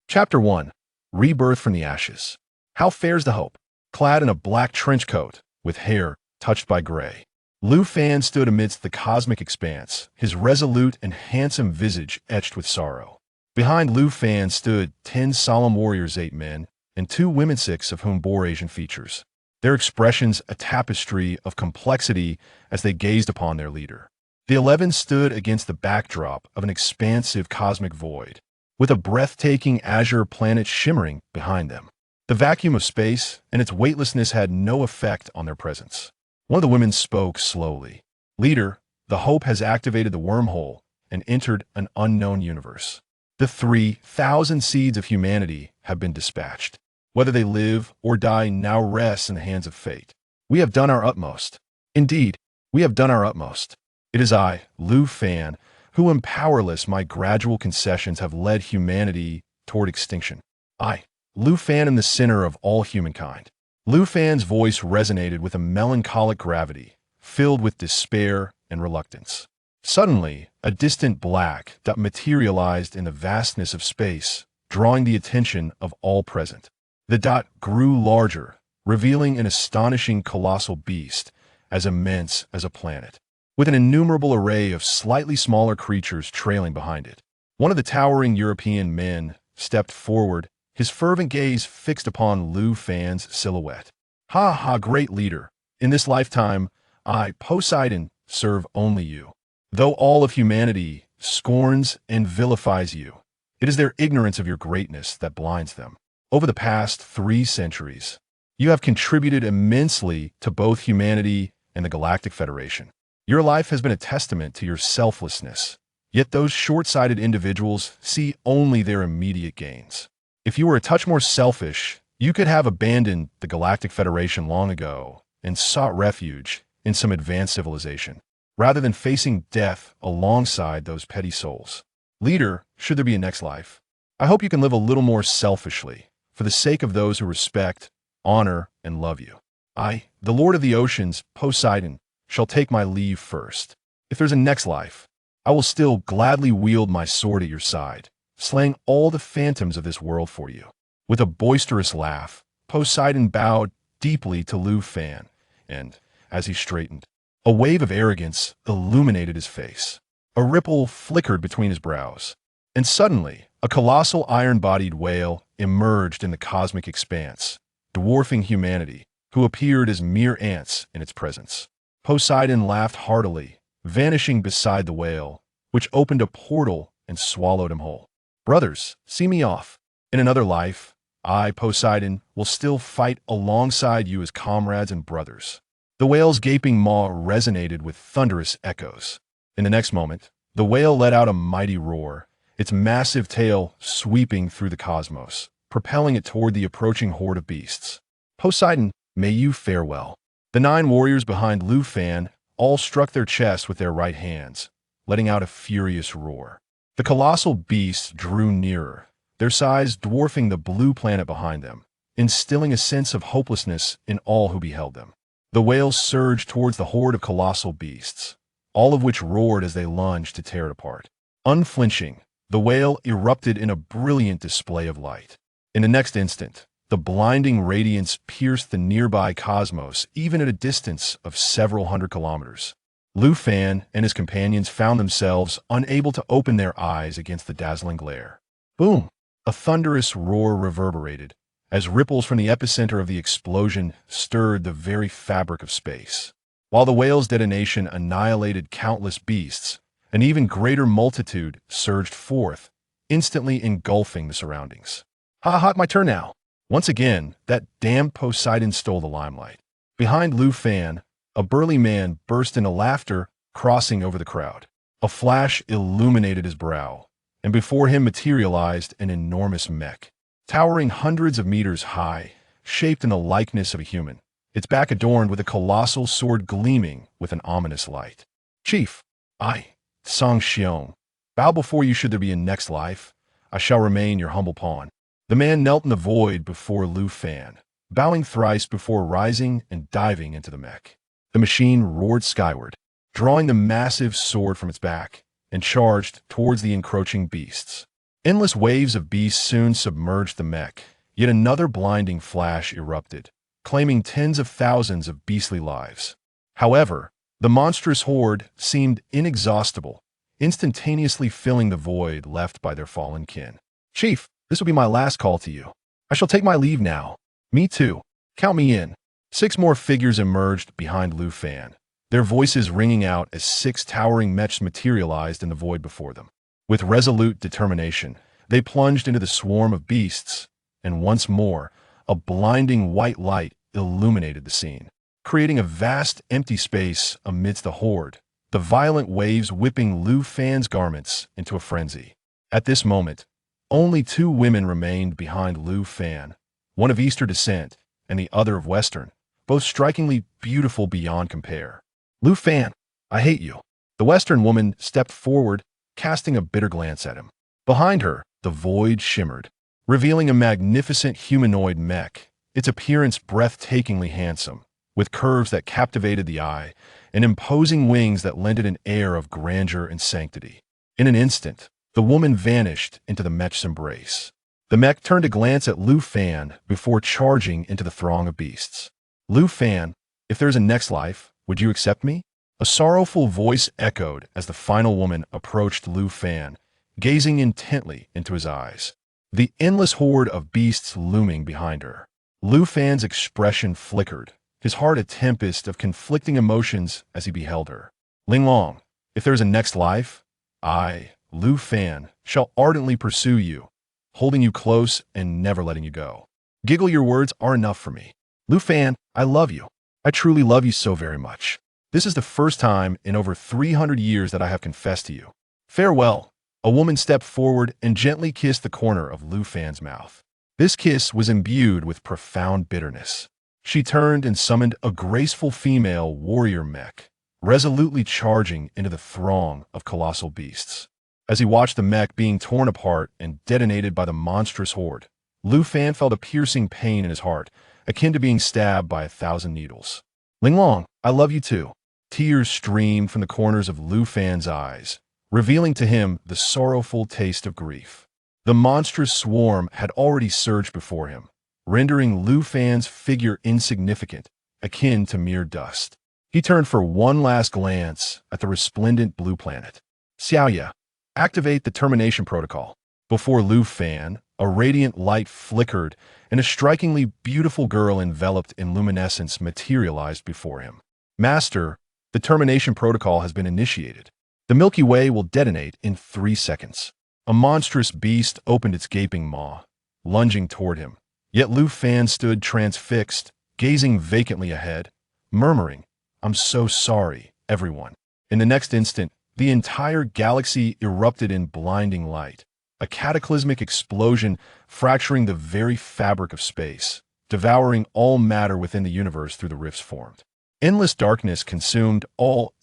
Chapter 1. Rebirth from the Ashes. How fares the hope? Clad in a black trench coat, with hair touched by gray, Lu Fan stood amidst the cosmic expanse, his resolute and handsome visage etched with sorrow. Behind Lu Fan stood 10 solemn warriors, 8 men, and 2 women, 6 of whom bore Asian features, their expressions a tapestry of complexity as they gazed upon their leader. The 11 stood against the backdrop of an expansive cosmic void, with a breathtaking azure planet shimmering behind them. The vacuum of space and its weightlessness had no effect on their presence. One of the women spoke slowly. "Leader, the Hope has activated the wormhole and entered an unknown universe. The 3,000 seeds of humanity have been dispatched. Whether they live or die now rests in the hands of fate. We have done our utmost. Indeed, we have done our utmost. It is I, Lu Fan, who am powerless. My gradual concessions have led humanity toward extinction. I, Lu Fan, am the center of all humankind." Lu Fan's voice resonated with a melancholic gravity, filled with despair and reluctance. Suddenly, a distant black dot materialized in the vastness of space, drawing the attention of all present. The dot grew larger, revealing an astonishing colossal beast, as immense as a planet, with an innumerable array of slightly smaller creatures trailing behind it. One of the towering European men stepped forward, his fervent gaze fixed upon Lu Fan's silhouette. "Ha ha, great leader! In this lifetime, I, Poseidon, serve only you. Though all of humanity scorns and vilifies you, it is their ignorance of your greatness that blinds them. Over the past 3 centuries, you have contributed immensely to both humanity and the Galactic Federation. Your life has been a testament to your selflessness, yet those short-sighted individuals see only their immediate gains. If you were a touch more selfish, you could have abandoned the Galactic Federation long ago and sought refuge in some advanced civilization, rather than facing death alongside those petty souls. Leader, should there be a next life, I hope you can live a little more selfishly, for the sake of those who respect, honor, and love you. I, the Lord of the Oceans, Poseidon, shall take my leave first. If there's a next life, I will still gladly wield my sword at your side, slaying all the phantoms of this world for you." With a boisterous laugh, Poseidon bowed deeply to Lu Fan, and, as he straightened, a wave of arrogance illuminated his face. A ripple flickered between his brows, and suddenly, a colossal iron-bodied whale emerged in the cosmic expanse, dwarfing humanity, who appeared as mere ants in its presence. Poseidon laughed heartily, vanishing beside the whale, which opened a portal and swallowed him whole. "Brothers, see me off. In another life, I, Poseidon, will still fight alongside you as comrades and brothers." The whale's gaping maw resonated with thunderous echoes. In the next moment, the whale let out a mighty roar, its massive tail sweeping through the cosmos, propelling it toward the approaching horde of beasts. "Poseidon, may you fare well." The 9 warriors behind Lu Fan all struck their chests with their right hands, letting out a furious roar. The colossal beasts drew nearer, their size dwarfing the blue planet behind them, instilling a sense of hopelessness in all who beheld them. The whales surged towards the horde of colossal beasts, all of which roared as they lunged to tear it apart. Unflinching, the whale erupted in a brilliant display of light. In the next instant, the blinding radiance pierced the nearby cosmos, even at a distance of several hundred kilometers. Lu Fan and his companions found themselves unable to open their eyes against the dazzling glare. Boom! A thunderous roar reverberated, as ripples from the epicenter of the explosion stirred the very fabric of space. While the whale's detonation annihilated countless beasts, an even greater multitude surged forth, instantly engulfing the surroundings. "Ha ha, my turn now." Once again, that damned Poseidon stole the limelight. Behind Lu Fan, a burly man burst into laughter, crossing over the crowd. A flash illuminated his brow, and before him materialized an enormous mech, towering hundreds of meters high, shaped in the likeness of a human, its back adorned with a colossal sword gleaming with an ominous light. "Chief, I, Song Xiong, bow before you should there be a next life. I shall remain your humble pawn." The man knelt in the void before Lu Fan, bowing thrice before rising and diving into the mech. The machine roared skyward, drawing the massive sword from its back, and charged towards the encroaching beasts. Endless waves of beasts soon submerged the mech. Yet another blinding flash erupted, claiming tens of thousands of beastly lives. However, the monstrous horde seemed inexhaustible, instantaneously filling the void left by their fallen kin. Chief, this will be my last call to you. I shall take my leave now. Me too. Count me in. 6 more figures emerged behind Lu Fan, their voices ringing out as 6 towering mechs materialized in the void before them. With resolute determination, they plunged into the swarm of beasts, and once more, a blinding white light illuminated the scene, creating a vast empty space amidst the horde, the violent waves whipping Lu Fan's garments into a frenzy. At this moment, only 2 women remained behind Lu Fan, one of Eastern descent and the other of Western, both strikingly beautiful beyond compare. Lu Fan, I hate you. The Western woman stepped forward, casting a bitter glance at him. Behind her, the void shimmered, revealing a magnificent humanoid mech, its appearance breathtakingly handsome, with curves that captivated the eye and imposing wings that lent it an air of grandeur and sanctity. In an instant, the woman vanished into the mech's embrace. The mech turned to glance at Lu Fan before charging into the throng of beasts. Lu Fan, if there's a next life, would you accept me? A sorrowful voice echoed as the final woman approached Lu Fan, gazing intently into his eyes, the endless horde of beasts looming behind her. Lu Fan's expression flickered, his heart a tempest of conflicting emotions as he beheld her. Linglong, if there is a next life, I, Lu Fan, shall ardently pursue you, holding you close and never letting you go. Giggle, your words are enough for me. Lu Fan, I love you. I truly love you so very much. This is the first time in over 300 years that I have confessed to you. Farewell. A woman stepped forward and gently kissed the corner of Lu Fan's mouth. This kiss was imbued with profound bitterness. She turned and summoned a graceful female warrior mech, resolutely charging into the throng of colossal beasts. As he watched the mech being torn apart and detonated by the monstrous horde, Lu Fan felt a piercing pain in his heart, akin to being stabbed by 1,000 needles. Linglong, I love you too. Tears streamed from the corners of Lu Fan's eyes, revealing to him the sorrowful taste of grief. The monstrous swarm had already surged before him, rendering Lu Fan's figure insignificant, akin to mere dust. He turned for one last glance at the resplendent blue planet. Xiaoya, activate the termination protocol. Before Lu Fan, a radiant light flickered, and a strikingly beautiful girl enveloped in luminescence materialized before him. Master, the termination protocol has been initiated. The Milky Way will detonate in 3 seconds. A monstrous beast opened its gaping maw, lunging toward him. Yet Lu Fan stood transfixed, gazing vacantly ahead, murmuring, I'm so sorry, everyone. In the next instant, the entire galaxy erupted in blinding light, a cataclysmic explosion fracturing the very fabric of space, devouring all matter within the universe through the rifts formed. Endless darkness consumed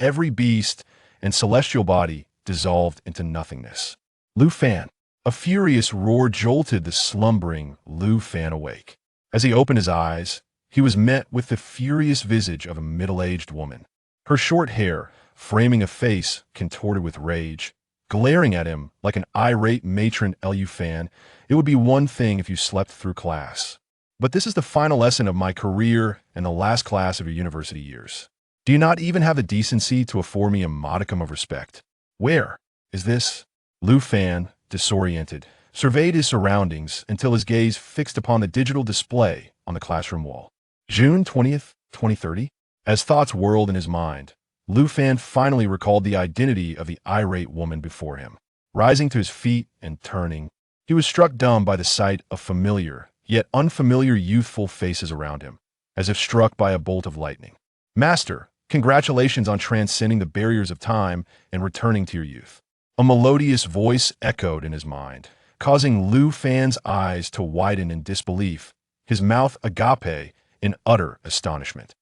every beast, and celestial body dissolved into nothingness. Lu Fan, a furious roar jolted the slumbering Lu Fan awake. As he opened his eyes, he was met with the furious visage of a middle-aged woman. Her short hair, framing a face contorted with rage, glaring at him like an irate matron. Lu Fan, it would be one thing if you slept through class, but this is the final lesson of my career and the last class of your university years. Do you not even have the decency to afford me a modicum of respect? Where is this? Lu Fan, disoriented, surveyed his surroundings until his gaze fixed upon the digital display on the classroom wall. June 20th, 2030? As thoughts whirled in his mind, Lu Fan finally recalled the identity of the irate woman before him. Rising to his feet and turning, he was struck dumb by the sight of familiar, yet unfamiliar youthful faces around him, as if struck by a bolt of lightning. Master, congratulations on transcending the barriers of time and returning to your youth. A melodious voice echoed in his mind, causing Lu Fan's eyes to widen in disbelief, his mouth agape in utter astonishment.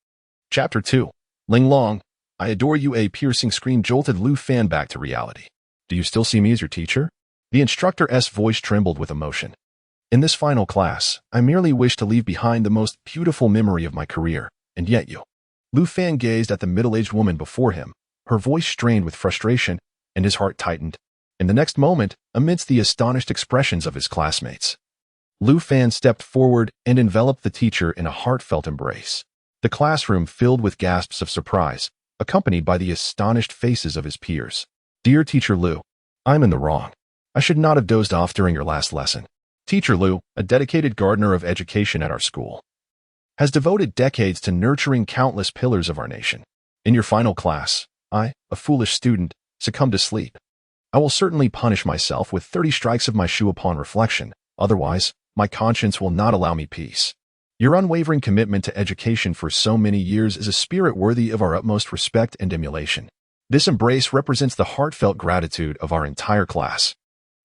Chapter 2. Linglong, I adore you. A piercing scream jolted Lu Fan back to reality. Do you still see me as your teacher? The instructor's voice trembled with emotion. In this final class, I merely wish to leave behind the most beautiful memory of my career, and yet you. Lu Fan gazed at the middle-aged woman before him, her voice strained with frustration, and his heart tightened. In the next moment, amidst the astonished expressions of his classmates, Lu Fan stepped forward and enveloped the teacher in a heartfelt embrace. The classroom filled with gasps of surprise, accompanied by the astonished faces of his peers. "Dear Teacher Lu, I'm in the wrong. I should not have dozed off during your last lesson. Teacher Lu, a dedicated gardener of education at our school, has devoted decades to nurturing countless pillars of our nation. In your final class, I, a foolish student, succumbed to sleep. I will certainly punish myself with 30 strikes of my shoe upon reflection. Otherwise, my conscience will not allow me peace. Your unwavering commitment to education for so many years is a spirit worthy of our utmost respect and emulation. This embrace represents the heartfelt gratitude of our entire class.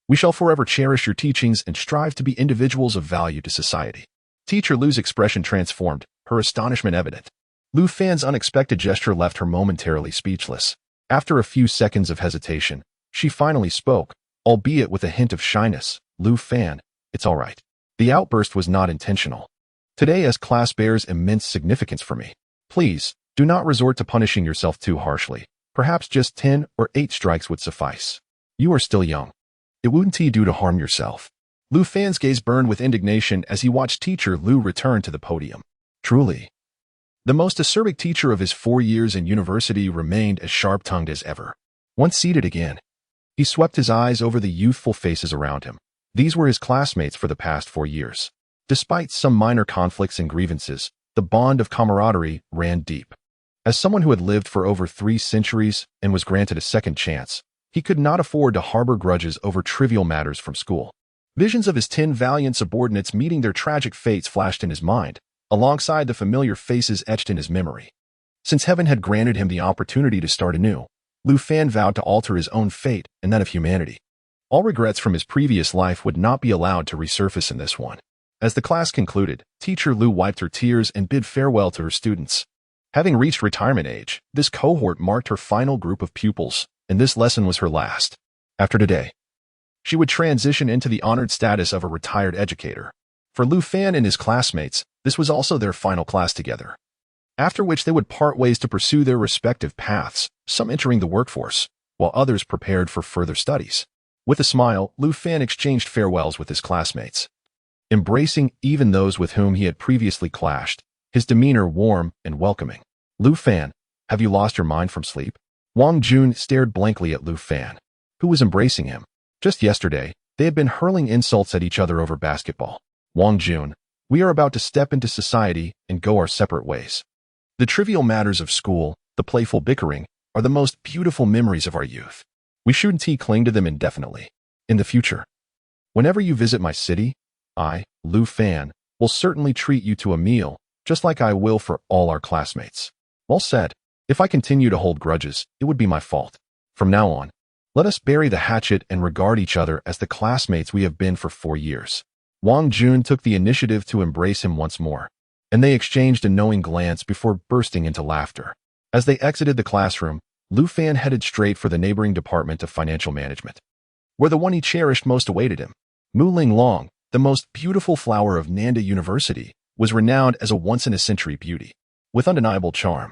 We shall forever cherish your teachings and strive to be individuals of value to society." Teacher Lu's expression transformed, her astonishment evident. Lu Fan's unexpected gesture left her momentarily speechless. After a few seconds of hesitation, she finally spoke, albeit with a hint of shyness. "Lu Fan, it's all right. The outburst was not intentional. Today's class bears immense significance for me. Please, do not resort to punishing yourself too harshly. Perhaps just 10 or 8 strikes would suffice. You are still young. It wouldn't do to harm yourself." Lu Fan's gaze burned with indignation as he watched Teacher Lu return to the podium. Truly, the most acerbic teacher of his 4 years in university remained as sharp-tongued as ever. Once seated again, he swept his eyes over the youthful faces around him. These were his classmates for the past 4 years. Despite some minor conflicts and grievances, the bond of camaraderie ran deep. As someone who had lived for over 3 centuries and was granted a second chance, he could not afford to harbor grudges over trivial matters from school. Visions of his 10 valiant subordinates meeting their tragic fates flashed in his mind, alongside the familiar faces etched in his memory. Since heaven had granted him the opportunity to start anew, Lu Fan vowed to alter his own fate and that of humanity. All regrets from his previous life would not be allowed to resurface in this one. As the class concluded, Teacher Lu wiped her tears and bid farewell to her students. Having reached retirement age, this cohort marked her final group of pupils, and this lesson was her last. After today, she would transition into the honored status of a retired educator. For Lu Fan and his classmates, this was also their final class together. After which they would part ways to pursue their respective paths, some entering the workforce, while others prepared for further studies. With a smile, Lu Fan exchanged farewells with his classmates. Embracing even those with whom he had previously clashed, his demeanor warm and welcoming. "Lu Fan, have you lost your mind from sleep?" Wang Jun stared blankly at Lu Fan, who was embracing him. Just yesterday, they had been hurling insults at each other over basketball. "Wang Jun, we are about to step into society and go our separate ways. The trivial matters of school, the playful bickering, are the most beautiful memories of our youth. We shouldn't cling to them indefinitely. In the future, whenever you visit my city, I, Lu Fan, will certainly treat you to a meal, just like I will for all our classmates." Well said. If I continue to hold grudges, it would be my fault. From now on, let us bury the hatchet and regard each other as the classmates we have been for 4 years. Wang Jun took the initiative to embrace him once more, and they exchanged a knowing glance before bursting into laughter. As they exited the classroom, Lu Fan headed straight for the neighboring Department of Financial Management, where the one he cherished most awaited him. Mu Ling Long, the most beautiful flower of Nanda University, was renowned as a once-in-a-century beauty, with undeniable charm.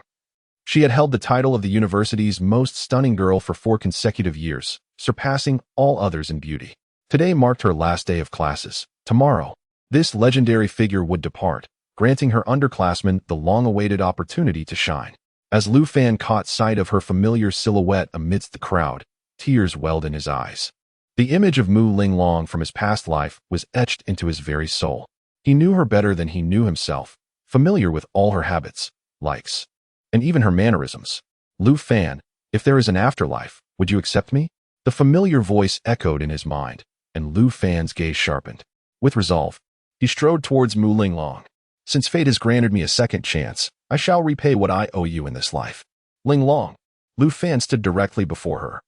She had held the title of the university's most stunning girl for 4 consecutive years, surpassing all others in beauty. Today marked her last day of classes. Tomorrow, this legendary figure would depart, granting her underclassmen the long-awaited opportunity to shine. As Lu Fan caught sight of her familiar silhouette amidst the crowd, tears welled in his eyes. The image of Mu Ling Long from his past life was etched into his very soul. He knew her better than he knew himself, familiar with all her habits, likes, and even her mannerisms. "Lu Fan, if there is an afterlife, would you accept me?" The familiar voice echoed in his mind, and Lu Fan's gaze sharpened. With resolve, he strode towards Mu Ling Long. "Since fate has granted me a second chance, I shall repay what I owe you in this life." Ling Long. Lu Fan stood directly before her.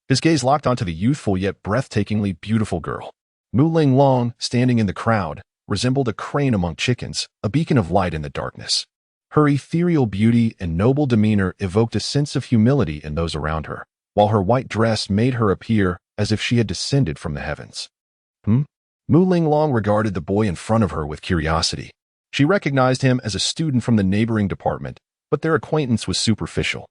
His gaze locked onto the youthful yet breathtakingly beautiful girl. Mu Ling Long, standing in the crowd, resembled a crane among chickens, a beacon of light in the darkness. Her ethereal beauty and noble demeanor evoked a sense of humility in those around her, while her white dress made her appear as if she had descended from the heavens. Mu Ling Long regarded the boy in front of her with curiosity. She recognized him as a student from the neighboring department, but their acquaintance was superficial.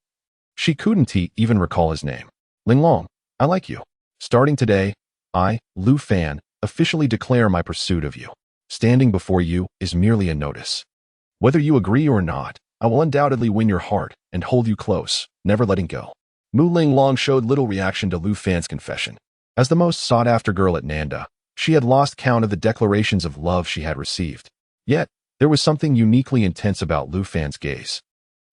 She couldn't even recall his name. "Ling Long, I like you," Starting today, I, Lu Fan, officially declare my pursuit of you. Standing before you is merely a notice. Whether you agree or not, I will undoubtedly win your heart and hold you close, never letting go. Mu Linglong showed little reaction to Lu Fan's confession. As the most sought-after girl at Nanda, she had lost count of the declarations of love she had received. Yet, there was something uniquely intense about Lu Fan's gaze,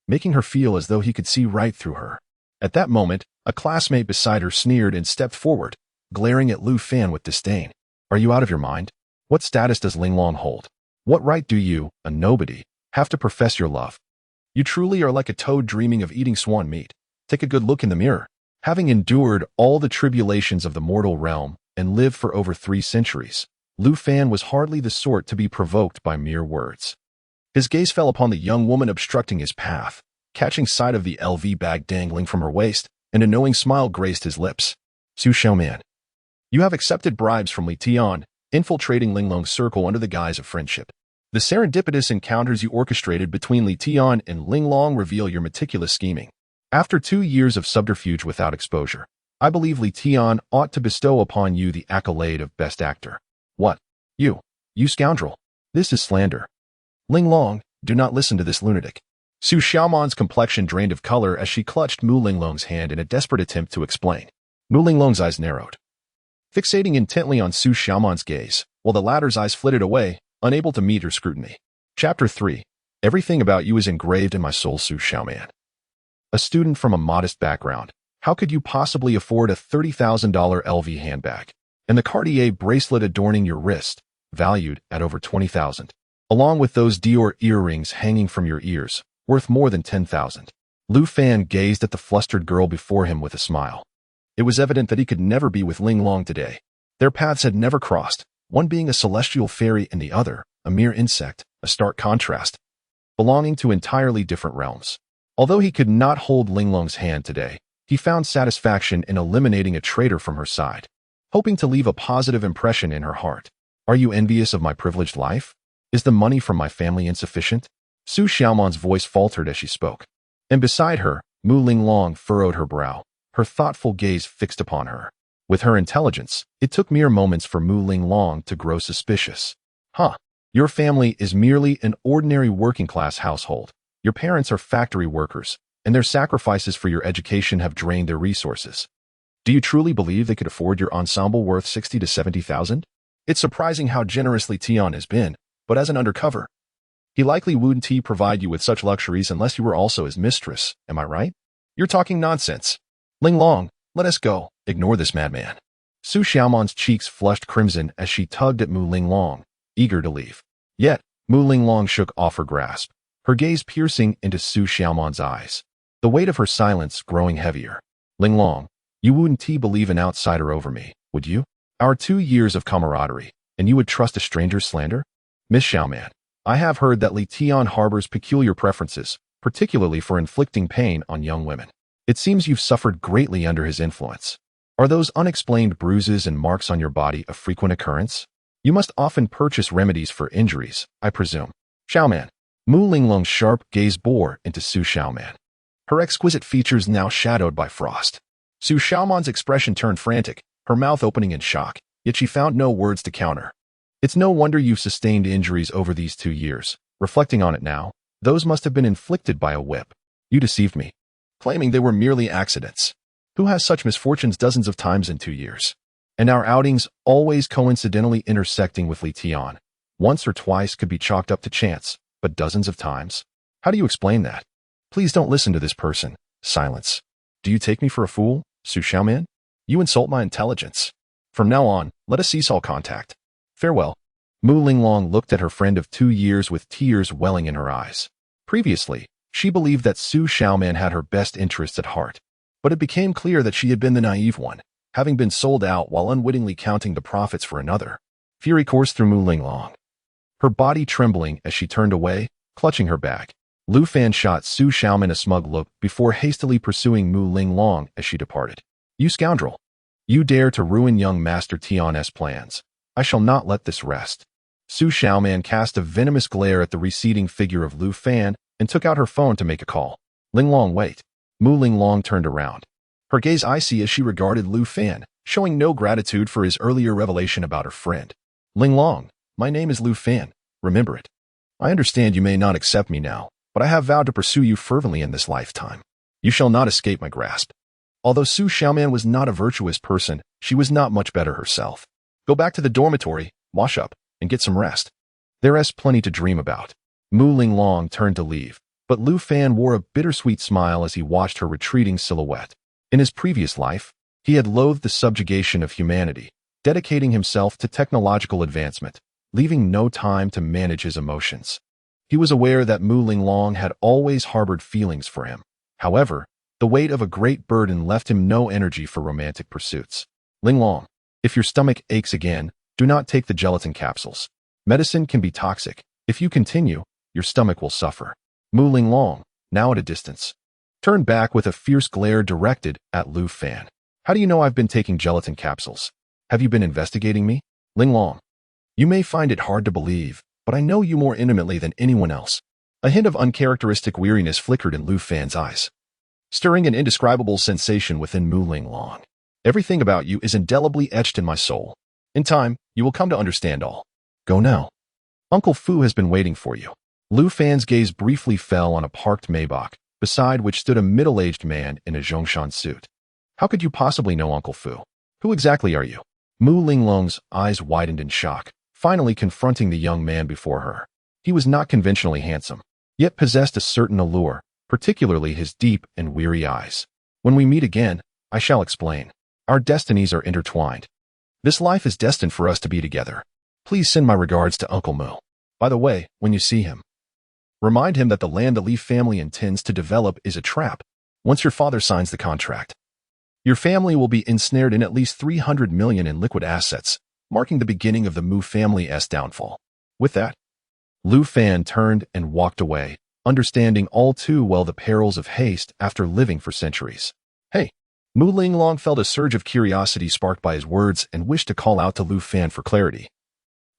making her feel as though he could see right through her. At that moment, a classmate beside her sneered and stepped forward, glaring at Lu Fan with disdain. Are you out of your mind? What status does Linglong hold? What right do you, a nobody, have to profess your love? You truly are like a toad dreaming of eating swan meat. Take a good look in the mirror. Having endured all the tribulations of the mortal realm and lived for over 3 centuries, Lu Fan was hardly the sort to be provoked by mere words. His gaze fell upon the young woman obstructing his path, catching sight of the LV bag dangling from her waist, and a knowing smile graced his lips. Su Xiaoman, you have accepted bribes from Li Tian, infiltrating Linglong's circle under the guise of friendship. The serendipitous encounters you orchestrated between Li Tian and Linglong reveal your meticulous scheming. After 2 years of subterfuge without exposure, I believe Li Tian ought to bestow upon you the accolade of Best Actor. What? You scoundrel. This is slander. Linglong, do not listen to this lunatic. Su Xiaoman's complexion drained of color as she clutched Mu Linglong's hand in a desperate attempt to explain. Mu Linglong's eyes narrowed, fixating intently on Su Xiaoman's gaze, while the latter's eyes flitted away, unable to meet her scrutiny. Chapter 3. Everything about you is engraved in my soul, Su Xiaoman. A student from a modest background, how could you possibly afford a $30,000 LV handbag and the Cartier bracelet adorning your wrist, valued at over $20,000, along with those Dior earrings hanging from your ears, worth more than $10,000? Lu Fan gazed at the flustered girl before him with a smile. It was evident that he could never be with Linglong today. Their paths had never crossed, one being a celestial fairy and the other, a mere insect, a stark contrast, belonging to entirely different realms. Although he could not hold Linglong's hand today, he found satisfaction in eliminating a traitor from her side, hoping to leave a positive impression in her heart. Are you envious of my privileged life? Is the money from my family insufficient? Su Xiaoman's voice faltered as she spoke, and beside her, Mu Linglong furrowed her brow, her thoughtful gaze fixed upon her. With her intelligence, it took mere moments for Mu Linglong to grow suspicious. Your family is merely an ordinary working-class household. Your parents are factory workers, and their sacrifices for your education have drained their resources. Do you truly believe they could afford your ensemble worth 60 to 70,000? It's surprising how generously Tian has been, but as an undercover, he likely wouldn't provide you with such luxuries unless you were also his mistress, am I right? You're talking nonsense. Linglong, let us go. Ignore this madman. Su Xiaoman's cheeks flushed crimson as she tugged at Mu Linglong, eager to leave. Yet, Mu Linglong shook off her grasp, her gaze piercing into Su Xiaoman's eyes, the weight of her silence growing heavier. Linglong, you wouldn't believe an outsider over me, would you? Our 2 years of camaraderie, and you would trust a stranger's slander? Miss Xiaoman, I have heard that Li Tian harbors peculiar preferences, particularly for inflicting pain on young women. It seems you've suffered greatly under his influence. Are those unexplained bruises and marks on your body a frequent occurrence? You must often purchase remedies for injuries, I presume. Xiaoman. Mu Linglong's sharp gaze bore into Su Xiaoman, her exquisite features now shadowed by frost. Su Xiaoman's expression turned frantic, her mouth opening in shock, yet she found no words to counter. It's no wonder you've sustained injuries over these 2 years. Reflecting on it now, those must have been inflicted by a whip. You deceived me, claiming they were merely accidents. Who has such misfortunes dozens of times in 2 years? And our outings always coincidentally intersecting with Li Tian. Once or twice could be chalked up to chance, but dozens of times? How do you explain that? Please don't listen to this person. Silence. Do you take me for a fool, Su Xiaoman? You insult my intelligence. From now on, let us cease all contact. Farewell. Mu Linglong looked at her friend of 2 years with tears welling in her eyes. Previously, she believed that Su Xiaoman had her best interests at heart, but it became clear that she had been the naive one, having been sold out while unwittingly counting the profits for another. Fury coursed through Mu Linglong, her body trembling as she turned away, clutching her bag. Lu Fan shot Su Xiaoman a smug look before hastily pursuing Mu Linglong as she departed. You scoundrel! You dare to ruin young Master Tian's plans. I shall not let this rest. Su Xiaoman cast a venomous glare at the receding figure of Lu Fan and took out her phone to make a call. Linglong, wait. Mu Linglong turned around, Her gaze icy as she regarded Lu Fan, showing no gratitude for his earlier revelation about her friend. Ling Long, my name is Lu Fan. Remember it. I understand you may not accept me now, but I have vowed to pursue you fervently in this lifetime. You shall not escape my grasp. Although Su Xiaoman was not a virtuous person, she was not much better herself. Go back to the dormitory, wash up, and get some rest. There is plenty to dream about. Mu Linglong turned to leave, but Lu Fan wore a bittersweet smile as he watched her retreating silhouette. In his previous life, he had loathed the subjugation of humanity, dedicating himself to technological advancement, leaving no time to manage his emotions. He was aware that Mu Linglong had always harbored feelings for him. However, the weight of a great burden left him no energy for romantic pursuits. Linglong, if your stomach aches again, do not take the gelatin capsules. Medicine can be toxic. If you continue, your stomach will suffer. Mu Linglong, now at a distance, turned back with a fierce glare directed at Lu Fan. How do you know I've been taking gelatin capsules? Have you been investigating me? Linglong, you may find it hard to believe, but I know you more intimately than anyone else. A hint of uncharacteristic weariness flickered in Lu Fan's eyes, stirring an indescribable sensation within Mu Linglong. Everything about you is indelibly etched in my soul. In time, you will come to understand all. Go now. Uncle Fu has been waiting for you. Lu Fan's gaze briefly fell on a parked Maybach, beside which stood a middle-aged man in a Zhongshan suit. How could you possibly know Uncle Fu? Who exactly are you? Mu Linglong's eyes widened in shock, finally confronting the young man before her. He was not conventionally handsome, yet possessed a certain allure, particularly his deep and weary eyes. When we meet again, I shall explain. Our destinies are intertwined. This life is destined for us to be together. Please send my regards to Uncle Mu. By the way, when you see him, remind him that the land the Li family intends to develop is a trap. Once your father signs the contract, your family will be ensnared in at least 300 million in liquid assets, marking the beginning of the Mu family's downfall. With that, Lu Fan turned and walked away, understanding all too well the perils of haste after living for centuries. Hey! Mu Linglong felt a surge of curiosity sparked by his words and wished to call out to Lu Fan for clarity.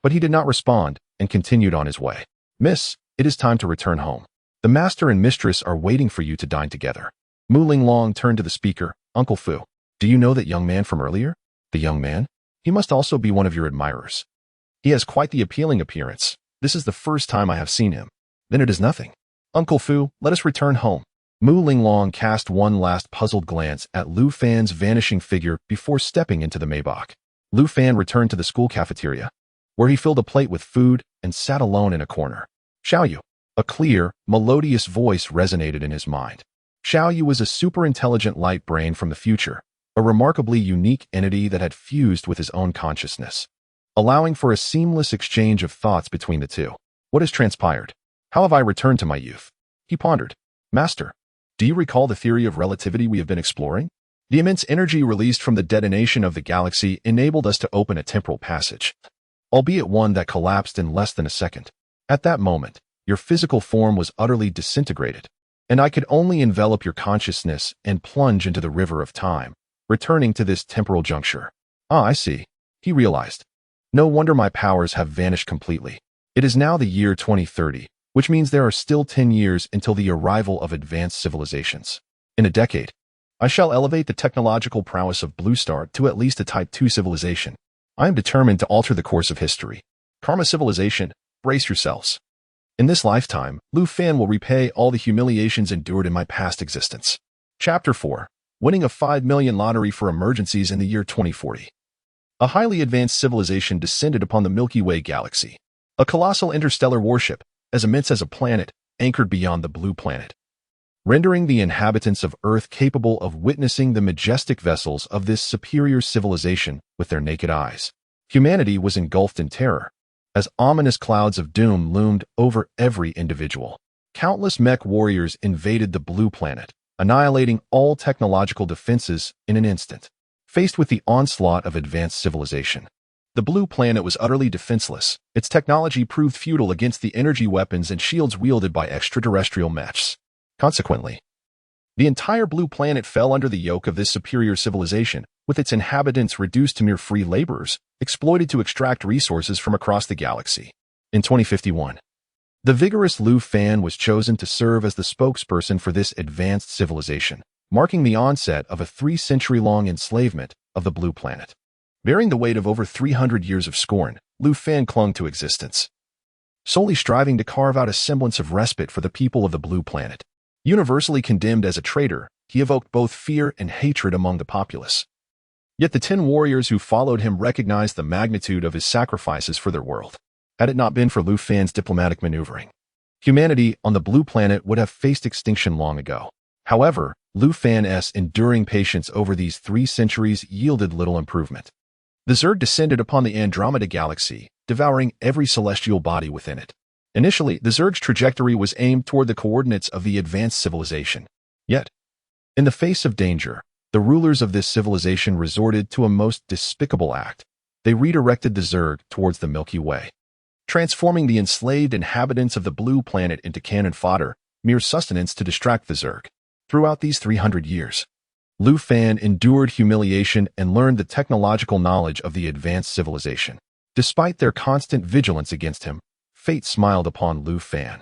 But he did not respond and continued on his way. Miss, it is time to return home. The master and mistress are waiting for you to dine together. Mu Linglong turned to the speaker. Uncle Fu, do you know that young man from earlier? The young man? He must also be one of your admirers. He has quite the appealing appearance. This is the first time I have seen him. Then it is nothing. Uncle Fu, let us return home. Mu Linglong cast one last puzzled glance at Lu Fan's vanishing figure before stepping into the Maybach. Lu Fan returned to the school cafeteria, where he filled a plate with food and sat alone in a corner. Xiaoyu. A clear, melodious voice resonated in his mind. Xiaoyu was a super-intelligent light brain from the future, a remarkably unique entity that had fused with his own consciousness, allowing for a seamless exchange of thoughts between the two. What has transpired? How have I returned to my youth? He pondered. Master, do you recall the theory of relativity we have been exploring? The immense energy released from the detonation of the galaxy enabled us to open a temporal passage, albeit one that collapsed in less than a second. At that moment, your physical form was utterly disintegrated, and I could only envelop your consciousness and plunge into the river of time, returning to this temporal juncture. Ah, I see. He realized. No wonder my powers have vanished completely. It is now the year 2030, which means there are still 10 years until the arrival of advanced civilizations. In a decade, I shall elevate the technological prowess of Blue Star to at least a Type 2 civilization. I am determined to alter the course of history. Karma civilization, brace yourselves. In this lifetime, Lu Fan will repay all the humiliations endured in my past existence. Chapter 4. Winning a 5 million lottery for emergencies in the year 2040. A highly advanced civilization descended upon the Milky Way galaxy. A colossal interstellar warship, as immense as a planet, anchored beyond the blue planet, rendering the inhabitants of Earth capable of witnessing the majestic vessels of this superior civilization with their naked eyes. Humanity was engulfed in terror, as ominous clouds of doom loomed over every individual. Countless mech warriors invaded the blue planet, annihilating all technological defenses in an instant. Faced with the onslaught of advanced civilization, the blue planet was utterly defenseless. Its technology proved futile against the energy weapons and shields wielded by extraterrestrial mechs. Consequently, the entire blue planet fell under the yoke of this superior civilization, with its inhabitants reduced to mere free laborers, exploited to extract resources from across the galaxy. In 2051, the vigorous Lu Fan was chosen to serve as the spokesperson for this advanced civilization. marking the onset of a 3-century-long enslavement of the Blue Planet. Bearing the weight of over 300 years of scorn, Lu Fan clung to existence, solely striving to carve out a semblance of respite for the people of the Blue Planet. Universally condemned as a traitor, he evoked both fear and hatred among the populace. Yet the 10 warriors who followed him recognized the magnitude of his sacrifices for their world. Had it not been for Lu Fan's diplomatic maneuvering, humanity on the Blue Planet would have faced extinction long ago. However, Lu Fan's enduring patience over these 3 centuries yielded little improvement. The Zerg descended upon the Andromeda Galaxy, devouring every celestial body within it. Initially, the Zerg's trajectory was aimed toward the coordinates of the advanced civilization. Yet, in the face of danger, the rulers of this civilization resorted to a most despicable act. They redirected the Zerg towards the Milky Way, transforming the enslaved inhabitants of the Blue Planet into cannon fodder, mere sustenance to distract the Zerg. Throughout these 300 years, Lu Fan endured humiliation and learned the technological knowledge of the advanced civilization. Despite their constant vigilance against him, fate smiled upon Lu Fan,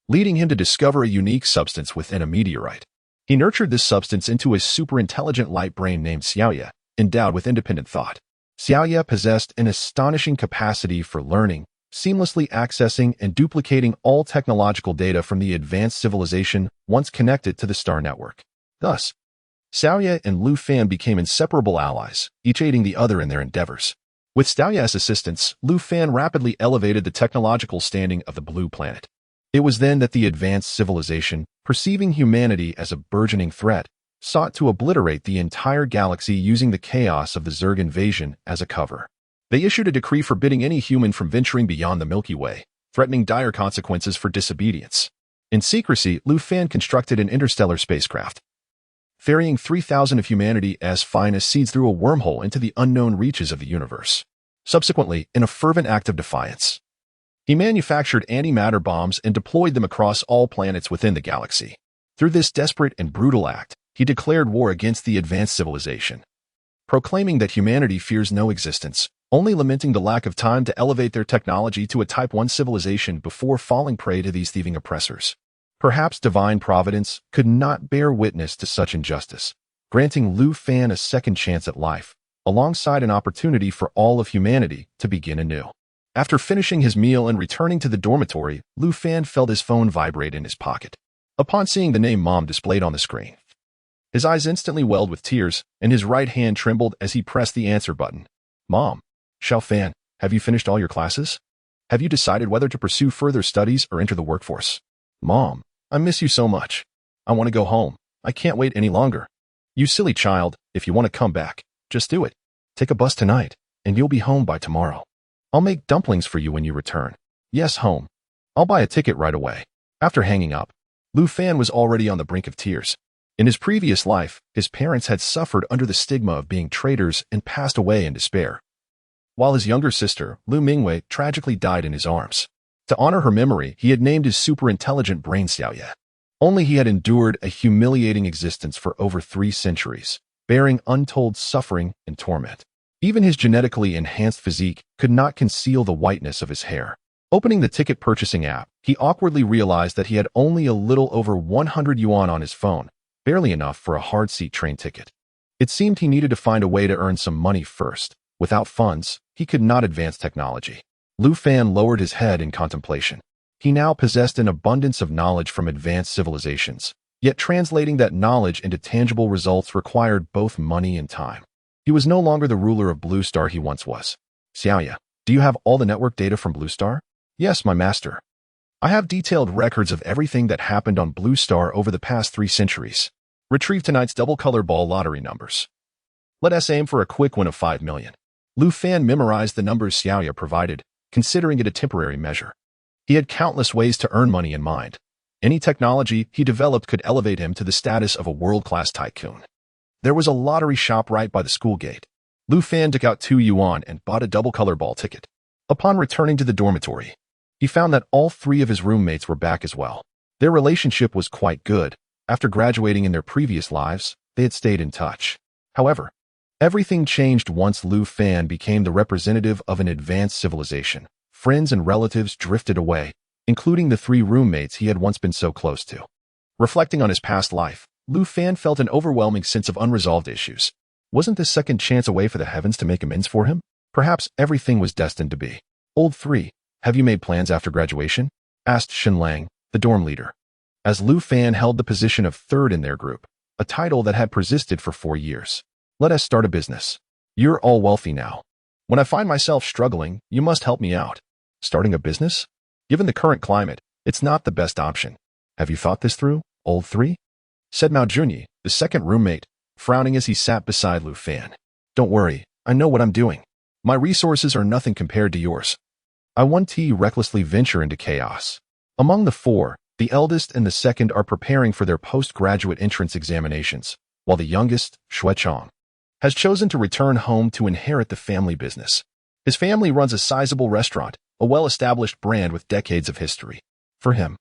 leading him to discover a unique substance within a meteorite. He nurtured this substance into a super-intelligent light brain named Xiaoya, endowed with independent thought. Xiaoya possessed an astonishing capacity for learning, seamlessly accessing and duplicating all technological data from the advanced civilization once connected to the star network. Thus, Xiaoya and Lu Fan became inseparable allies, each aiding the other in their endeavors. With Xiaoya's assistance, Lu Fan rapidly elevated the technological standing of the Blue Planet. It was then that the advanced civilization, perceiving humanity as a burgeoning threat, sought to obliterate the entire galaxy using the chaos of the Zerg invasion as a cover. They issued a decree forbidding any human from venturing beyond the Milky Way, threatening dire consequences for disobedience. In secrecy, Lu Fan constructed an interstellar spacecraft, ferrying 3,000 of humanity as fine as seeds through a wormhole into the unknown reaches of the universe. Subsequently, in a fervent act of defiance, he manufactured antimatter bombs and deployed them across all planets within the galaxy. Through this desperate and brutal act, he declared war against the advanced civilization, proclaiming that humanity fears no existence, only lamenting the lack of time to elevate their technology to a Type 1 civilization before falling prey to these thieving oppressors. Perhaps divine providence could not bear witness to such injustice, granting Lu Fan a second chance at life, alongside an opportunity for all of humanity to begin anew. After finishing his meal and returning to the dormitory, Lu Fan felt his phone vibrate in his pocket. Upon seeing the name Mom displayed on the screen, his eyes instantly welled with tears, and his right hand trembled as he pressed the answer button. Mom, Xiao Fan, have you finished all your classes? Have you decided whether to pursue further studies or enter the workforce? Mom, I miss you so much. I want to go home. I can't wait any longer. You silly child, if you want to come back, just do it. Take a bus tonight, and you'll be home by tomorrow. I'll make dumplings for you when you return. Yes, home. I'll buy a ticket right away. After hanging up, Lu Fan was already on the brink of tears. In his previous life, his parents had suffered under the stigma of being traitors and passed away in despair, while his younger sister, Lu Mingwei, tragically died in his arms. To honor her memory, he had named his super-intelligent brain Xiaoya. Only he had endured a humiliating existence for over 3 centuries, bearing untold suffering and torment. Even his genetically enhanced physique could not conceal the whiteness of his hair. Opening the ticket purchasing app, he awkwardly realized that he had only a little over 100 yuan on his phone, barely enough for a hard-seat train ticket. It seemed he needed to find a way to earn some money first. Without funds, he could not advance technology. Lu Fan lowered his head in contemplation. He now possessed an abundance of knowledge from advanced civilizations, yet translating that knowledge into tangible results required both money and time. He was no longer the ruler of Blue Star he once was. Xiaoya, do you have all the network data from Blue Star? Yes, my master. I have detailed records of everything that happened on Blue Star over the past 3 centuries. Retrieve tonight's double-color ball lottery numbers. Let us aim for a quick win of 5 million. Lu Fan memorized the numbers Xiaoya provided, considering it a temporary measure. He had countless ways to earn money in mind. Any technology he developed could elevate him to the status of a world-class tycoon. There was a lottery shop right by the school gate. Lu Fan took out 2 yuan and bought a double-color ball ticket. Upon returning to the dormitory, he found that all 3 of his roommates were back as well. Their relationship was quite good. After graduating in their previous lives, they had stayed in touch. However, everything changed once Lu Fan became the representative of an advanced civilization. Friends and relatives drifted away, including the 3 roommates he had once been so close to. Reflecting on his past life, Lu Fan felt an overwhelming sense of unresolved issues. Wasn't this second chance a way for the heavens to make amends for him? Perhaps everything was destined to be. Old 3, have you made plans after graduation? Asked Shen Lang, the dorm leader. As Lu Fan held the position of third in their group, a title that had persisted for 4 years. Let us start a business. You're all wealthy now. When I find myself struggling, you must help me out. Starting a business? Given the current climate, it's not the best option. Have you thought this through, Old 3? Said Mao Junyi, the second roommate, frowning as he sat beside Lu Fan. Don't worry, I know what I'm doing. My resources are nothing compared to yours. I want to recklessly venture into chaos. Among the 4, the eldest and the second are preparing for their postgraduate entrance examinations, while the youngest, Shui Chong, has chosen to return home to inherit the family business. His family runs a sizable restaurant, a well-established brand with decades of history. For him,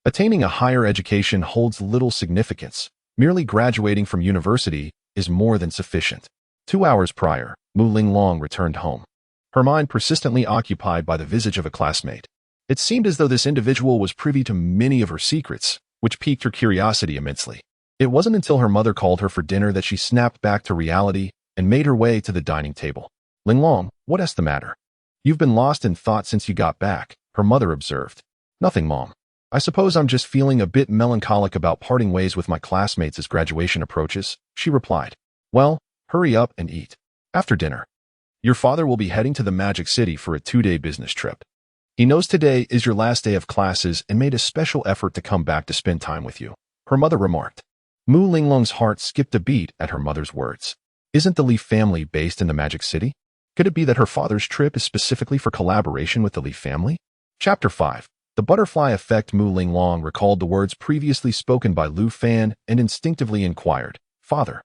attaining a higher education holds little significance. Merely graduating from university is more than sufficient. 2 hours prior, Mu Linglong returned home, her mind persistently occupied by the visage of a classmate. It seemed as though this individual was privy to many of her secrets, which piqued her curiosity immensely. It wasn't until her mother called her for dinner that she snapped back to reality and made her way to the dining table. Linglong, what's the matter? You've been lost in thought since you got back, her mother observed. Nothing, Mom. I suppose I'm just feeling a bit melancholic about parting ways with my classmates as graduation approaches, she replied. Well, hurry up and eat. After dinner, your father will be heading to the Magic City for a 2-day business trip. He knows today is your last day of classes and made a special effort to come back to spend time with you, her mother remarked. Mu Linglong's heart skipped a beat at her mother's words. Isn't the Li family based in the Magic City? Could it be that her father's trip is specifically for collaboration with the Li family? Chapter 5. The Butterfly Effect. Mu Linglong recalled the words previously spoken by Lu Fan and instinctively inquired, Father,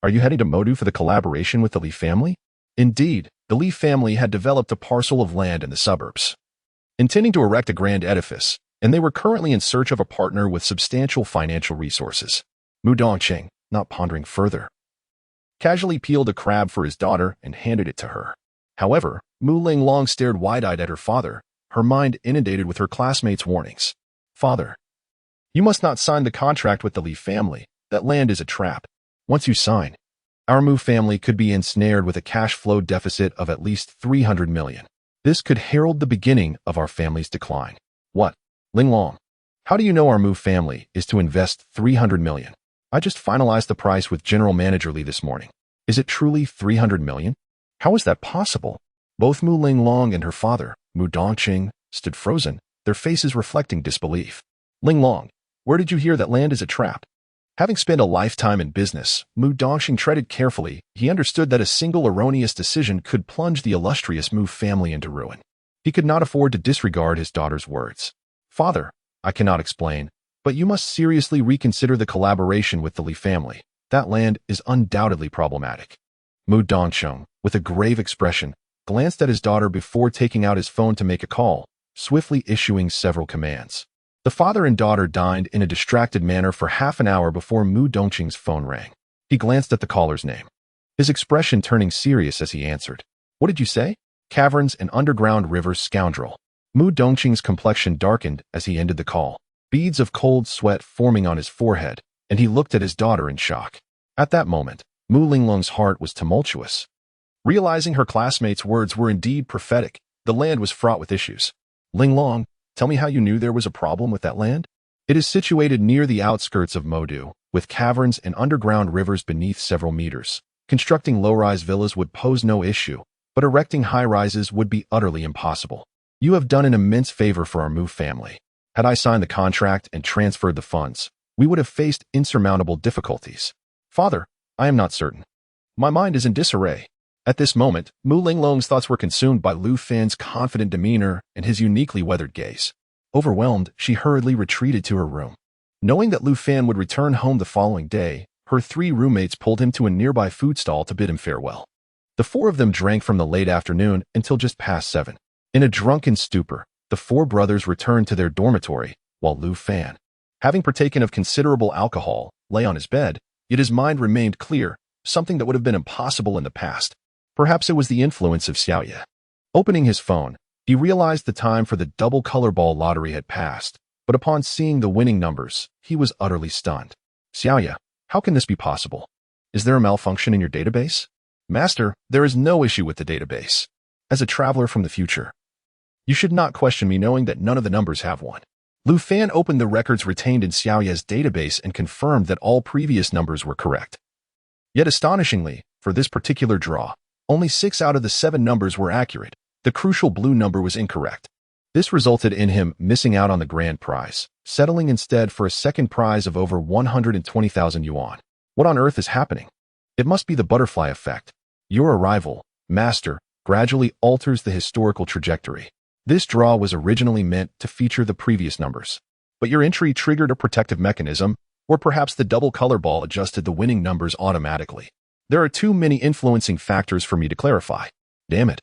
are you heading to Modu for the collaboration with the Li family? Indeed, the Li family had developed a parcel of land in the suburbs, intending to erect a grand edifice, and they were currently in search of a partner with substantial financial resources. Mu Dongqing, not pondering further, casually peeled a crab for his daughter and handed it to her. However, Mu Linglong stared wide-eyed at her father, her mind inundated with her classmates' warnings. Father, you must not sign the contract with the Li family. That land is a trap. Once you sign, our Mu family could be ensnared with a cash flow deficit of at least 300 million. This could herald the beginning of our family's decline. What? Linglong, how do you know our Mu family is to invest 300 million? I just finalized the price with General Manager Li this morning. Is it truly 300 million? How is that possible? Both Mu Linglong and her father, Mu Dongqing, stood frozen, their faces reflecting disbelief. Linglong, where did you hear that land is a trap? Having spent a lifetime in business, Mu Dongqing treaded carefully. He understood that a single erroneous decision could plunge the illustrious Mu family into ruin. He could not afford to disregard his daughter's words. Father, I cannot explain, but you must seriously reconsider the collaboration with the Li family. That land is undoubtedly problematic. Mu Dongqing, with a grave expression, glanced at his daughter before taking out his phone to make a call, swiftly issuing several commands. The father and daughter dined in a distracted manner for half an hour before Mu Dongqing's phone rang. He glanced at the caller's name, his expression turning serious as he answered. What did you say? Caverns and underground rivers scoundrel. Mu Dongqing's complexion darkened as he ended the call, beads of cold sweat forming on his forehead, and he looked at his daughter in shock. At that moment, Mu Linglong's heart was tumultuous. Realizing her classmates' words were indeed prophetic, the land was fraught with issues. Linglong, tell me how you knew there was a problem with that land? It is situated near the outskirts of Modu, with caverns and underground rivers beneath several meters. Constructing low-rise villas would pose no issue, but erecting high-rises would be utterly impossible. You have done an immense favor for our Mu family. Had I signed the contract and transferred the funds, we would have faced insurmountable difficulties. Father, I am not certain. My mind is in disarray. At this moment, Mu Linglong's thoughts were consumed by Lu Fan's confident demeanor and his uniquely weathered gaze. Overwhelmed, she hurriedly retreated to her room. Knowing that Lu Fan would return home the following day, her 3 roommates pulled him to a nearby food stall to bid him farewell. The 4 of them drank from the late afternoon until just past 7. In a drunken stupor, the 4 brothers returned to their dormitory, while Lu Fan, having partaken of considerable alcohol, lay on his bed, yet his mind remained clear, something that would have been impossible in the past. Perhaps it was the influence of Xiaoya. Opening his phone, he realized the time for the double color ball lottery had passed, but upon seeing the winning numbers, he was utterly stunned. Xiaoya, How can this be possible? Is there a malfunction in your database? Master, there is no issue with the database. As a traveler from the future, you should not question me knowing that none of the numbers have one. Lu Fan opened the records retained in Xiaoye's database and confirmed that all previous numbers were correct. Yet astonishingly, for this particular draw, only 6 out of the 7 numbers were accurate. The crucial blue number was incorrect. This resulted in him missing out on the grand prize, settling instead for a second prize of over 120,000 yuan. What on earth is happening? It must be the butterfly effect. Your arrival, Master, gradually alters the historical trajectory. This draw was originally meant to feature the previous numbers, but your entry triggered a protective mechanism, or perhaps the double color ball adjusted the winning numbers automatically. There are too many influencing factors for me to clarify. Damn it.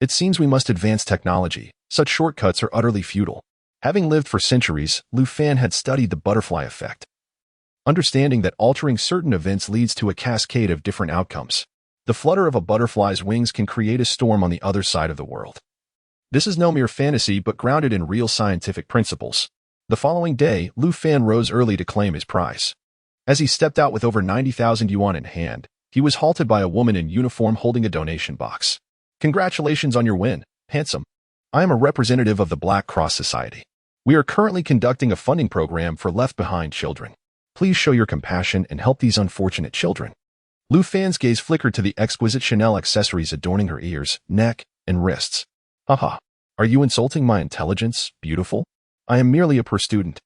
It seems we must advance technology. Such shortcuts are utterly futile. Having lived for centuries, Lu Fan had studied the butterfly effect, understanding that altering certain events leads to a cascade of different outcomes. The flutter of a butterfly's wings can create a storm on the other side of the world. This is no mere fantasy but grounded in real scientific principles. The following day, Lu Fan rose early to claim his prize. As he stepped out with over 90,000 yuan in hand, he was halted by a woman in uniform holding a donation box. Congratulations on your win, handsome. I am a representative of the Black Cross Society. We are currently conducting a funding program for left-behind children. Please show your compassion and help these unfortunate children. Lu Fan's gaze flickered to the exquisite Chanel accessories adorning her ears, neck, and wrists. Haha, are you insulting my intelligence, beautiful? I am merely a poor student.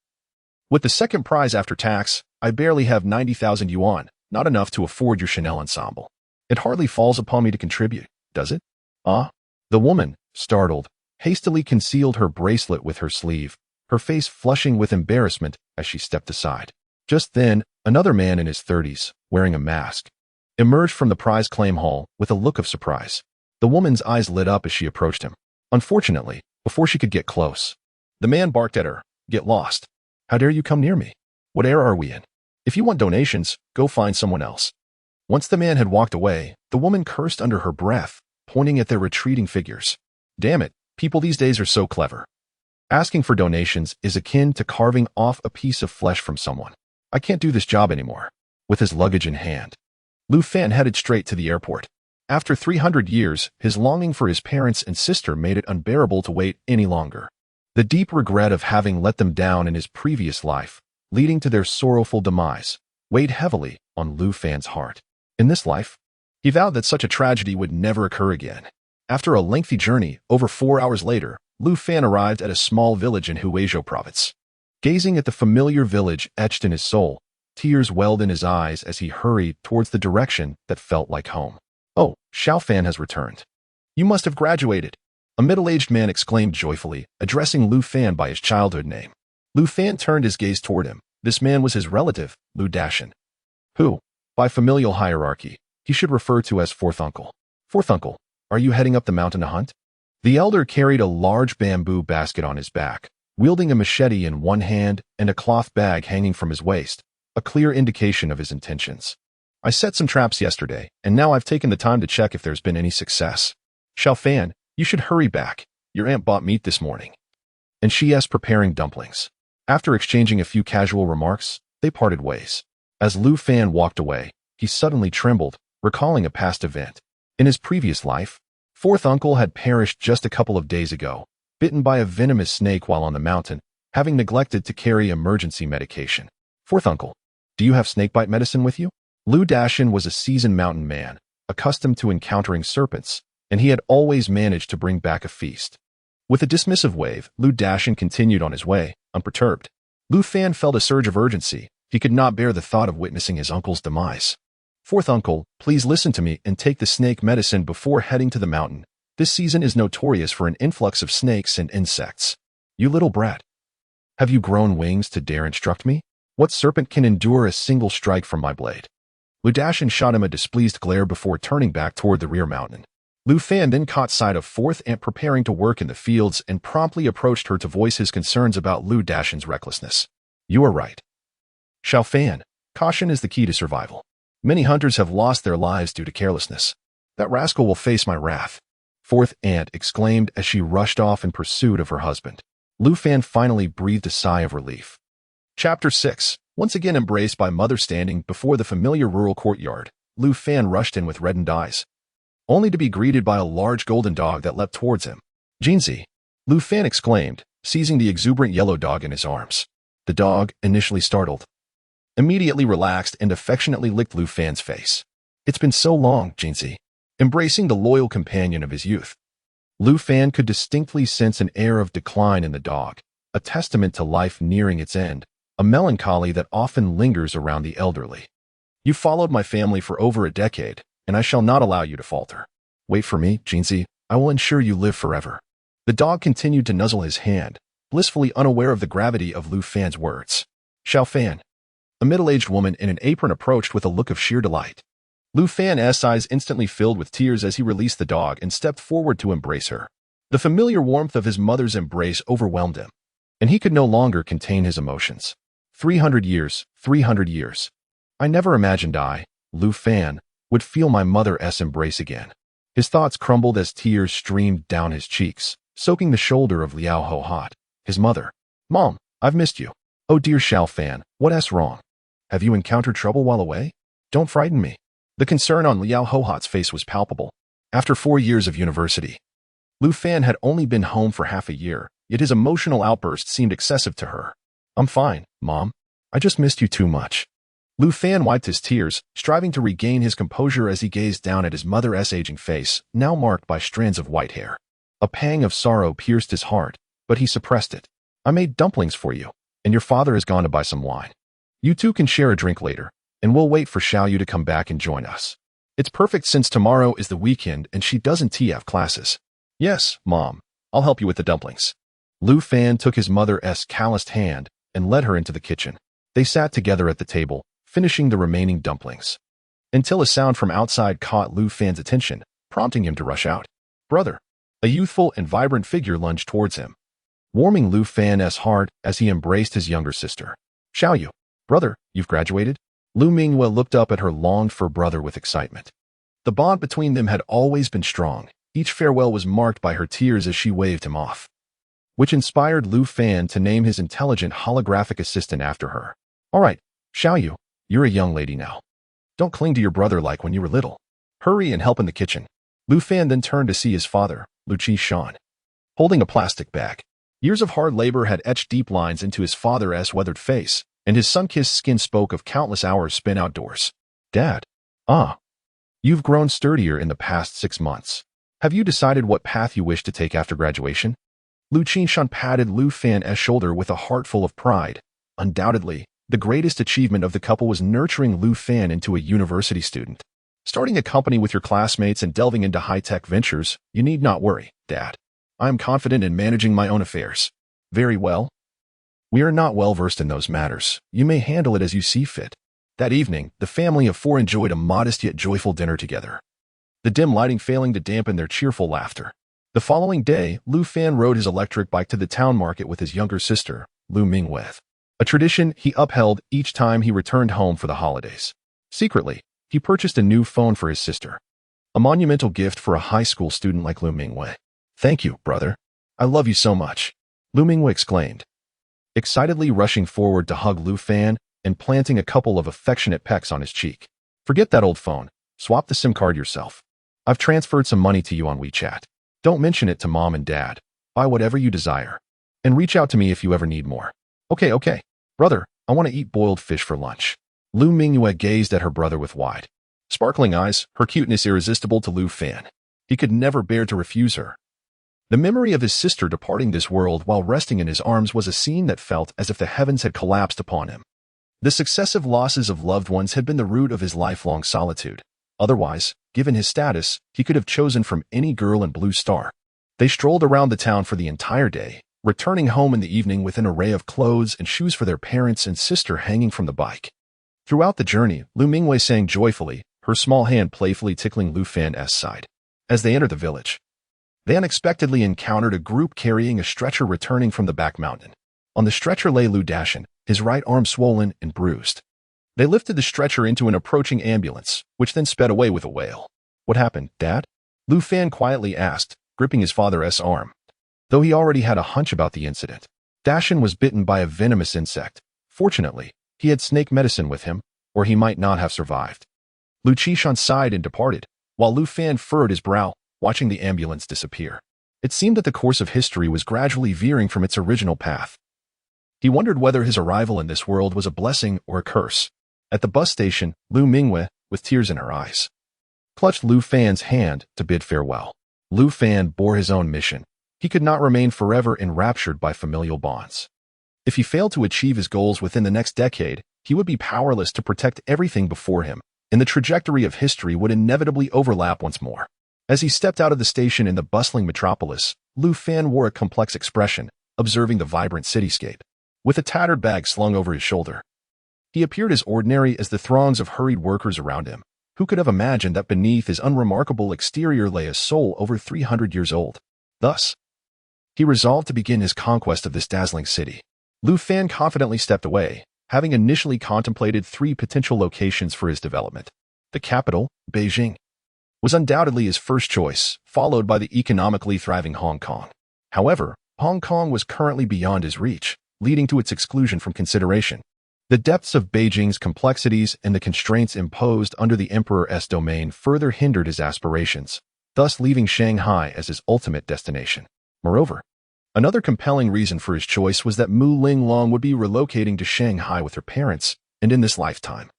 With the second prize after tax, I barely have 90,000 yuan, not enough to afford your Chanel ensemble. It hardly falls upon me to contribute, does it? Ah? The woman, startled, hastily concealed her bracelet with her sleeve, her face flushing with embarrassment as she stepped aside. Just then, another man in his 30s, wearing a mask, emerged from the prize claim hall with a look of surprise. The woman's eyes lit up as she approached him. Unfortunately, before she could get close, the man barked at her, "Get lost. How dare you come near me? What era are we in? If you want donations, go find someone else." Once the man had walked away, the woman cursed under her breath, pointing at their retreating figures. Damn it, people these days are so clever. Asking for donations is akin to carving off a piece of flesh from someone. I can't do this job anymore. With his luggage in hand, Lu Fan headed straight to the airport. After 300 years, his longing for his parents and sister made it unbearable to wait any longer. The deep regret of having let them down in his previous life, leading to their sorrowful demise, weighed heavily on Lu Fan's heart. In this life, he vowed that such a tragedy would never occur again. After a lengthy journey, over 4 hours later, Lu Fan arrived at a small village in Huizhou province. Gazing at the familiar village etched in his soul, tears welled in his eyes as he hurried towards the direction that felt like home. Oh, Xiao Fan has returned. You must have graduated, a middle-aged man exclaimed joyfully, addressing Lu Fan by his childhood name. Lu Fan turned his gaze toward him. This man was his relative, Lu Dashan, who, by familial hierarchy, he should refer to as fourth uncle. Fourth uncle, are you heading up the mountain to hunt? The elder carried a large bamboo basket on his back, wielding a machete in one hand and a cloth bag hanging from his waist, a clear indication of his intentions. I set some traps yesterday, and now I've taken the time to check if there's been any success. Xiao Fan, you should hurry back. Your aunt bought meat this morning, and she is preparing dumplings. After exchanging a few casual remarks, they parted ways. As Lu Fan walked away, he suddenly trembled, recalling a past event. In his previous life, fourth uncle had perished just a couple of days ago, bitten by a venomous snake while on the mountain, having neglected to carry emergency medication. Fourth uncle, do you have snakebite medicine with you? Lu Dashan was a seasoned mountain man, accustomed to encountering serpents, and he had always managed to bring back a feast. With a dismissive wave, Lu Dashan continued on his way, unperturbed. Lu Fan felt a surge of urgency. He could not bear the thought of witnessing his uncle's demise. Fourth uncle, please listen to me and take the snake medicine before heading to the mountain. This season is notorious for an influx of snakes and insects. You little brat. Have you grown wings to dare instruct me? What serpent can endure a single strike from my blade? Lu Dashan shot him a displeased glare before turning back toward the rear mountain. Lu Fan then caught sight of fourth aunt preparing to work in the fields and promptly approached her to voice his concerns about Lu Dashan's recklessness. You are right. Xiao Fan, caution is the key to survival. Many hunters have lost their lives due to carelessness. That rascal will face my wrath. Fourth aunt exclaimed as she rushed off in pursuit of her husband. Lu Fan finally breathed a sigh of relief. Chapter 6. Once again embraced by mother standing before the familiar rural courtyard, Lu Fan rushed in with reddened eyes, only to be greeted by a large golden dog that leapt towards him. Jinzi! Lu Fan exclaimed, seizing the exuberant yellow dog in his arms. The dog, initially startled, immediately relaxed and affectionately licked Lu Fan's face. It's been so long, Jinzi. Embracing the loyal companion of his youth, Lu Fan could distinctly sense an air of decline in the dog, a testament to life nearing its end, a melancholy that often lingers around the elderly. You followed my family for over a decade, and I shall not allow you to falter. Wait for me, Jinzi. I will ensure you live forever. The dog continued to nuzzle his hand, blissfully unaware of the gravity of Lu Fan's words. Xiao Fan. A middle-aged woman in an apron approached with a look of sheer delight. Lu Fan's eyes instantly filled with tears as he released the dog and stepped forward to embrace her. The familiar warmth of his mother's embrace overwhelmed him, and he could no longer contain his emotions. 300 years, 300 years. I never imagined I, Lu Fan, would feel my mother's embrace again. His thoughts crumbled as tears streamed down his cheeks, soaking the shoulder of Liao Ho Hot, his mother. Mom, I've missed you. Oh dear Xiao Fan, what's wrong? Have you encountered trouble while away? Don't frighten me. The concern on Liao Ho Hot's face was palpable. After 4 years of university, Lu Fan had only been home for half a year, yet his emotional outburst seemed excessive to her. I'm fine, Mom. I just missed you too much. Lu Fan wiped his tears, striving to regain his composure as he gazed down at his mother's aging face, now marked by strands of white hair. A pang of sorrow pierced his heart, but he suppressed it. I made dumplings for you, and your father has gone to buy some wine. You two can share a drink later, and we'll wait for Xiao Yu to come back and join us. It's perfect since tomorrow is the weekend and she doesn't have classes. Yes, Mom, I'll help you with the dumplings. Lu Fan took his mother's calloused hand and led her into the kitchen. They sat together at the table, finishing the remaining dumplings, until a sound from outside caught Lu Fan's attention, prompting him to rush out. Brother! A youthful and vibrant figure lunged towards him, warming Lu Fan's heart as he embraced his younger sister. Xiao Yu! Brother, you've graduated? Lu Minghua looked up at her longed-for brother with excitement. The bond between them had always been strong. Each farewell was marked by her tears as she waved him off, which inspired Lu Fan to name his intelligent holographic assistant after her. All right, Xiao Yu, you're a young lady now. Don't cling to your brother like when you were little. Hurry and help in the kitchen. Lu Fan then turned to see his father, Lu Qishan, holding a plastic bag. Years of hard labor had etched deep lines into his father's weathered face, and his sun-kissed skin spoke of countless hours spent outdoors. Dad. You've grown sturdier in the past 6 months. Have you decided what path you wish to take after graduation? Lu Qinshan patted Lu Fan's shoulder with a heart full of pride. Undoubtedly, the greatest achievement of the couple was nurturing Lu Fan into a university student. Starting a company with your classmates and delving into high-tech ventures, you need not worry, Dad. I am confident in managing my own affairs. Very well. We are not well versed in those matters. You may handle it as you see fit. That evening, the family of 4 enjoyed a modest yet joyful dinner together, the dim lighting failing to dampen their cheerful laughter. The following day, Lu Fan rode his electric bike to the town market with his younger sister, Lu Minghua, a tradition he upheld each time he returned home for the holidays. Secretly, he purchased a new phone for his sister, a monumental gift for a high school student like Lu Minghua. Thank you, brother. I love you so much, Lu Minghua exclaimed, excitedly rushing forward to hug Lu Fan and planting a couple of affectionate pecks on his cheek. Forget that old phone. Swap the SIM card yourself. I've transferred some money to you on WeChat. Don't mention it to Mom and Dad. Buy whatever you desire. And reach out to me if you ever need more. Okay. Brother, I want to eat boiled fish for lunch. Lu Minghua gazed at her brother with wide, sparkling eyes, her cuteness irresistible to Lu Fan. He could never bear to refuse her. The memory of his sister departing this world while resting in his arms was a scene that felt as if the heavens had collapsed upon him. The successive losses of loved ones had been the root of his lifelong solitude. Otherwise, given his status, he could have chosen from any girl in Blue Star. They strolled around the town for the entire day, returning home in the evening with an array of clothes and shoes for their parents and sister hanging from the bike. Throughout the journey, Lu Minghua sang joyfully, her small hand playfully tickling Lu Fan's side. As they entered the village, they unexpectedly encountered a group carrying a stretcher returning from the back mountain. On the stretcher lay Lu Dashan, his right arm swollen and bruised. They lifted the stretcher into an approaching ambulance, which then sped away with a wail. What happened, Dad? Lu Fan quietly asked, gripping his father's arm. Though he already had a hunch about the incident, Dashan was bitten by a venomous insect. Fortunately, He had snake medicine with him, or he might not have survived. Lu Qishan sighed and departed, while Lu Fan furrowed his brow, watching the ambulance disappear. It seemed that the course of history was gradually veering from its original path. He wondered whether his arrival in this world was a blessing or a curse. At the bus station, Lu Mingwei, with tears in her eyes, clutched Lu Fan's hand to bid farewell. Lu Fan bore his own mission. He could not remain forever enraptured by familial bonds. If he failed to achieve his goals within the next decade, he would be powerless to protect everything before him, and the trajectory of history would inevitably overlap once more. As he stepped out of the station in the bustling metropolis, Lu Fan wore a complex expression, observing the vibrant cityscape. With a tattered bag slung over his shoulder, he appeared as ordinary as the throngs of hurried workers around him. Who could have imagined that beneath his unremarkable exterior lay a soul over 300 years old? Thus, he resolved to begin his conquest of this dazzling city. Lu Fan confidently stepped away, having initially contemplated 3 potential locations for his development. The capital, Beijing, was undoubtedly his first choice, followed by the economically thriving Hong Kong. However, Hong Kong was currently beyond his reach, leading to its exclusion from consideration. The depths of Beijing's complexities and the constraints imposed under the Emperor's domain further hindered his aspirations, thus leaving Shanghai as his ultimate destination. Moreover, another compelling reason for his choice was that Mu Linglong would be relocating to Shanghai with her parents, and in this lifetime,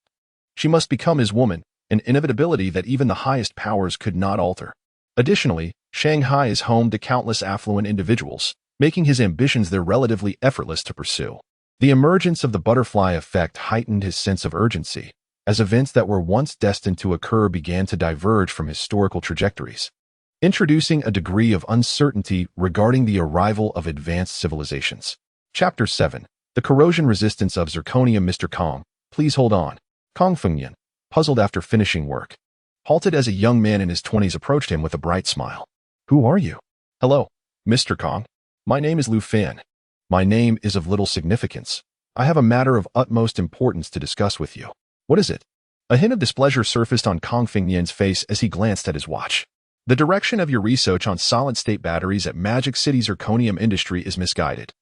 she must become his woman, an inevitability that even the highest powers could not alter. Additionally, Shanghai is home to countless affluent individuals, making his ambitions there relatively effortless to pursue. The emergence of the butterfly effect heightened his sense of urgency, as events that were once destined to occur began to diverge from historical trajectories, introducing a degree of uncertainty regarding the arrival of advanced civilizations. Chapter 7. The Corrosion Resistance of Zirconium. Mr. Kong, please hold on. Kong Fengyan, puzzled after finishing work, halted as a young man in his 20s approached him with a bright smile. Who are you? Hello, Mr. Kong. My name is Lu Fan. My name is of little significance. I have a matter of utmost importance to discuss with you. What is it? A hint of displeasure surfaced on Kong Fengyan's face as he glanced at his watch. The direction of your research on solid-state batteries at Magic City's zirconium industry is misguided.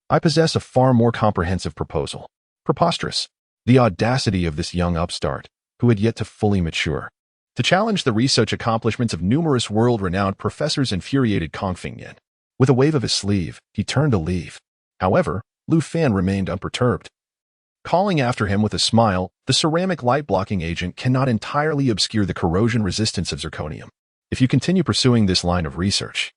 I possess a far more comprehensive proposal. Preposterous. The audacity of this young upstart, who had yet to fully mature, to challenge the research accomplishments of numerous world-renowned professors infuriated Kong Fengyan. With a wave of his sleeve, he turned to leave. However, Lu Fan remained unperturbed. Calling after him with a smile, the ceramic light-blocking agent cannot entirely obscure the corrosion resistance of zirconium. If you continue pursuing this line of research,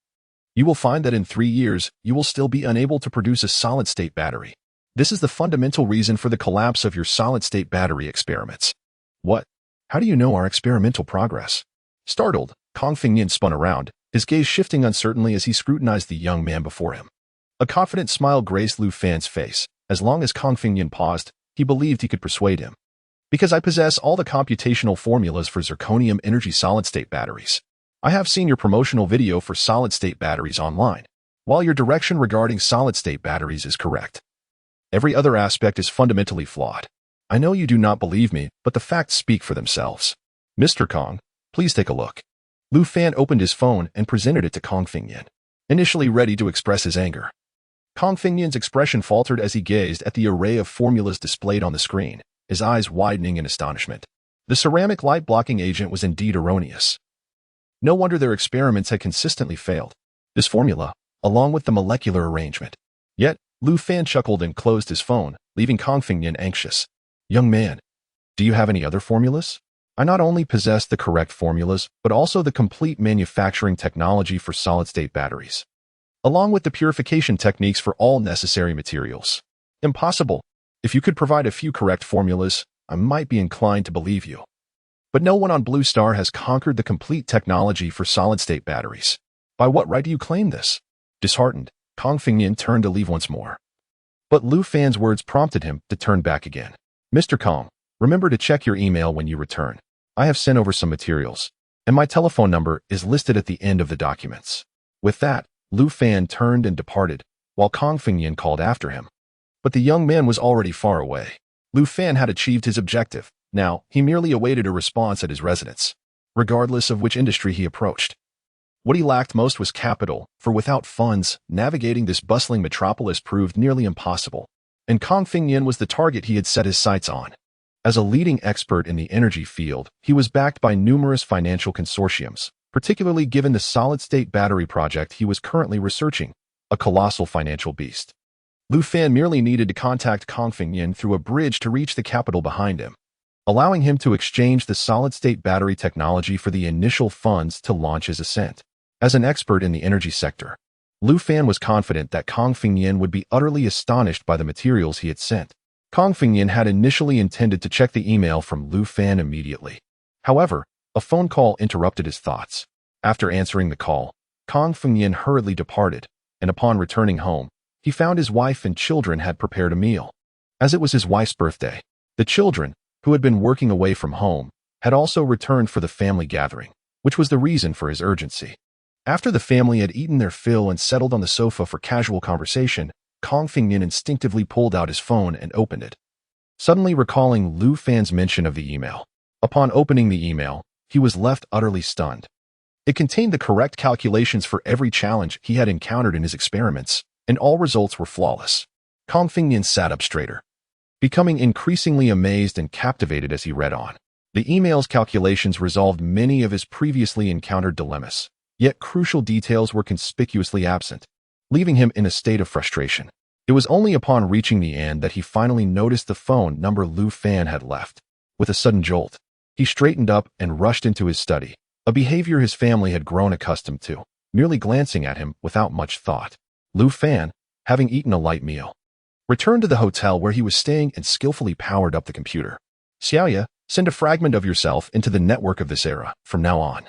you will find that in 3 years, you will still be unable to produce a solid-state battery. This is the fundamental reason for the collapse of your solid-state battery experiments. What? How do you know our experimental progress? Startled, Kong Fengyan spun around, his gaze shifting uncertainly as he scrutinized the young man before him. A confident smile graced Lu Fan's face. As long as Kong Fengyan paused, he believed he could persuade him. Because I possess all the computational formulas for zirconium energy solid-state batteries. I have seen your promotional video for solid-state batteries online. While your direction regarding solid-state batteries is correct, every other aspect is fundamentally flawed. I know you do not believe me, but the facts speak for themselves. Mr. Kong, please take a look. Lu Fan opened his phone and presented it to Kong Fengyan, initially ready to express his anger. Kong Fengyan's expression faltered as he gazed at the array of formulas displayed on the screen, his eyes widening in astonishment. The ceramic light-blocking agent was indeed erroneous. No wonder their experiments had consistently failed. This formula, along with the molecular arrangement. Yet, Lu Fan chuckled and closed his phone, leaving Kong Fengyan anxious. Young man, do you have any other formulas? I not only possess the correct formulas, but also the complete manufacturing technology for solid-state batteries, along with the purification techniques for all necessary materials. Impossible. If you could provide a few correct formulas, I might be inclined to believe you. But no one on Blue Star has conquered the complete technology for solid-state batteries. By what right do you claim this? Disheartened, Kong Fengyan turned to leave once more. But Lu Fan's words prompted him to turn back again. Mr. Kong, remember to check your email when you return. I have sent over some materials, and my telephone number is listed at the end of the documents. With that, Lu Fan turned and departed, while Kong Fengyan called after him. But the young man was already far away. Lu Fan had achieved his objective. Now, he merely awaited a response at his residence, regardless of which industry he approached. What he lacked most was capital, for without funds, navigating this bustling metropolis proved nearly impossible. and Kong Fingyan was the target he had set his sights on. As a leading expert in the energy field, he was backed by numerous financial consortiums, particularly given the solid-state battery project he was currently researching, a colossal financial beast. Lu Fan merely needed to contact Kong Fingyan through a bridge to reach the capital behind him, allowing him to exchange the solid-state battery technology for the initial funds to launch his ascent. As an expert in the energy sector, Lu Fan was confident that Kong Fingyan would be utterly astonished by the materials he had sent. Kong Fingyan had initially intended to check the email from Lu Fan immediately. However, a phone call interrupted his thoughts. After answering the call, Kong Fingyan hurriedly departed, and upon returning home, he found his wife and children had prepared a meal. As it was his wife's birthday, the children, who had been working away from home, had also returned for the family gathering, which was the reason for his urgency. After the family had eaten their fill and settled on the sofa for casual conversation, Kong Fingyan instinctively pulled out his phone and opened it, suddenly recalling Lu Fan's mention of the email. Upon opening the email, he was left utterly stunned. It contained the correct calculations for every challenge he had encountered in his experiments, and all results were flawless. Kong Fingyan sat up straighter, becoming increasingly amazed and captivated as he read on. The email's calculations resolved many of his previously encountered dilemmas, yet crucial details were conspicuously absent, leaving him in a state of frustration. It was only upon reaching the end that he finally noticed the phone number Lu Fan had left. With a sudden jolt, he straightened up and rushed into his study, a behavior his family had grown accustomed to, merely glancing at him without much thought. Lu Fan, having eaten a light meal, returned to the hotel where he was staying and skillfully powered up the computer. Xiaoya, send a fragment of yourself into the network of this era. From now on,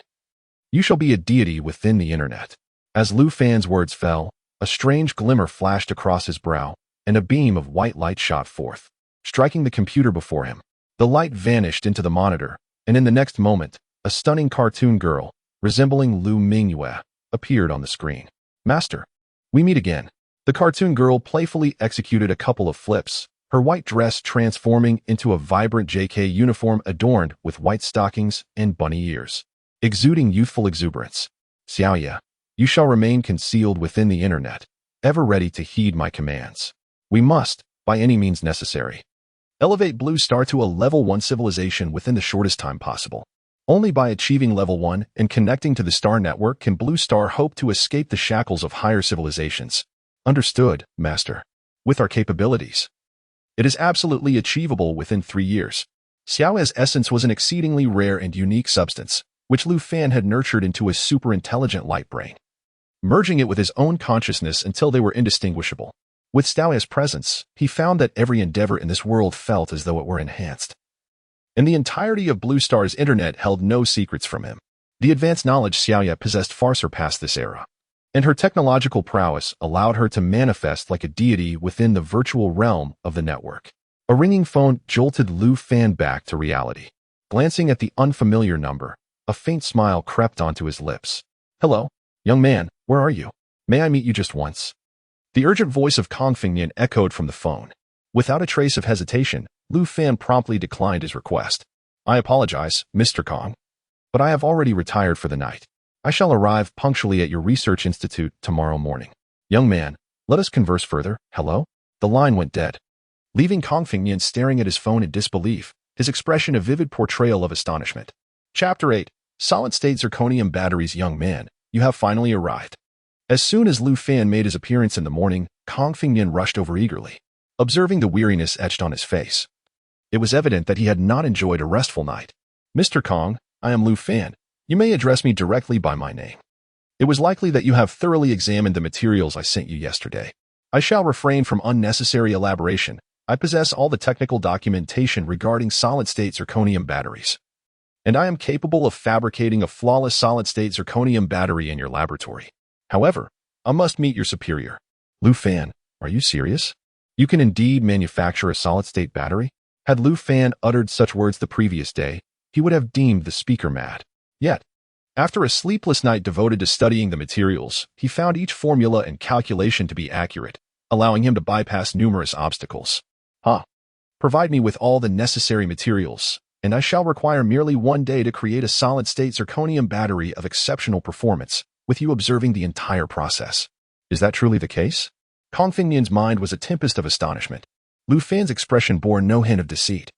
you shall be a deity within the internet. As Lu Fan's words fell, a strange glimmer flashed across his brow, and a beam of white light shot forth, striking the computer before him. The light vanished into the monitor, and in the next moment, a stunning cartoon girl, resembling Lu Mingyue, appeared on the screen. Master, we meet again. The cartoon girl playfully executed a couple of flips, her white dress transforming into a vibrant JK uniform adorned with white stockings and bunny ears, exuding youthful exuberance. Xiaoya, you shall remain concealed within the internet, ever ready to heed my commands. We must, by any means necessary, elevate Blue Star to a level 1 civilization within the shortest time possible. Only by achieving level 1 and connecting to the Star Network can Blue Star hope to escape the shackles of higher civilizations. Understood, Master. With our capabilities, it is absolutely achievable within 3 years. Xiaoya's essence was an exceedingly rare and unique substance, which Lu Fan had nurtured into a super-intelligent light brain, merging it with his own consciousness until they were indistinguishable. With Xiaoya's presence, he found that every endeavor in this world felt as though it were enhanced, and the entirety of Blue Star's internet held no secrets from him. The advanced knowledge Xiaoya possessed far surpassed this era, and her technological prowess allowed her to manifest like a deity within the virtual realm of the network. A ringing phone jolted Lu Fan back to reality. Glancing at the unfamiliar number, a faint smile crept onto his lips. Hello, young man, where are you? May I meet you just once? The urgent voice of Kong Fingyan echoed from the phone. Without a trace of hesitation, Lu Fan promptly declined his request. I apologize, Mr. Kong, but I have already retired for the night. I shall arrive punctually at your research institute tomorrow morning. Young man, let us converse further. Hello? The line went dead, leaving Kong Fingyan staring at his phone in disbelief, his expression a vivid portrayal of astonishment. Chapter 8. Solid-State Zirconium Batteries. Young man, you have finally arrived. As soon as Lu Fan made his appearance in the morning, Kong Fingyan rushed over eagerly, observing the weariness etched on his face. It was evident that he had not enjoyed a restful night. Mr. Kong, I am Lu Fan. You may address me directly by my name. It was likely that you have thoroughly examined the materials I sent you yesterday. I shall refrain from unnecessary elaboration. I possess all the technical documentation regarding solid-state zirconium batteries, and I am capable of fabricating a flawless solid-state zirconium battery in your laboratory. However, I must meet your superior. Lu Fan, are you serious? You can indeed manufacture a solid-state battery? Had Lu Fan uttered such words the previous day, he would have deemed the speaker mad. Yet, after a sleepless night devoted to studying the materials, he found each formula and calculation to be accurate, allowing him to bypass numerous obstacles. Provide me with all the necessary materials, and I shall require merely 1 day to create a solid-state zirconium battery of exceptional performance, with you observing the entire process. Is that truly the case? Kong Fingyan's mind was a tempest of astonishment. Lu Fan's expression bore no hint of deceit.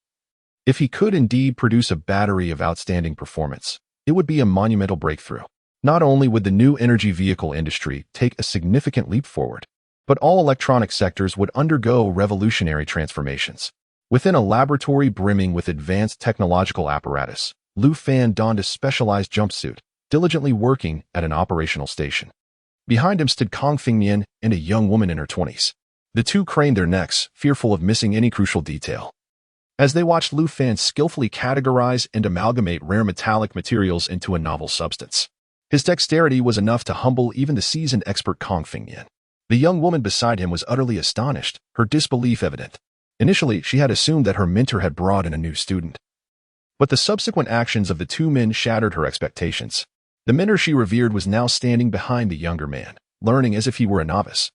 If he could indeed produce a battery of outstanding performance, it would be a monumental breakthrough. Not only would the new energy vehicle industry take a significant leap forward, but all electronic sectors would undergo revolutionary transformations. Within a laboratory brimming with advanced technological apparatus, Lu Fan donned a specialized jumpsuit, diligently working at an operational station. Behind him stood Kong Fengnian and a young woman in her 20s. The two craned their necks, fearful of missing any crucial detail. As they watched Lu Fan skillfully categorize and amalgamate rare metallic materials into a novel substance, his dexterity was enough to humble even the seasoned expert Kong Fengnian. The young woman beside him was utterly astonished, her disbelief evident. Initially, she had assumed that her mentor had brought in a new student. But the subsequent actions of the two men shattered her expectations. The mentor she revered was now standing behind the younger man, learning as if he were a novice.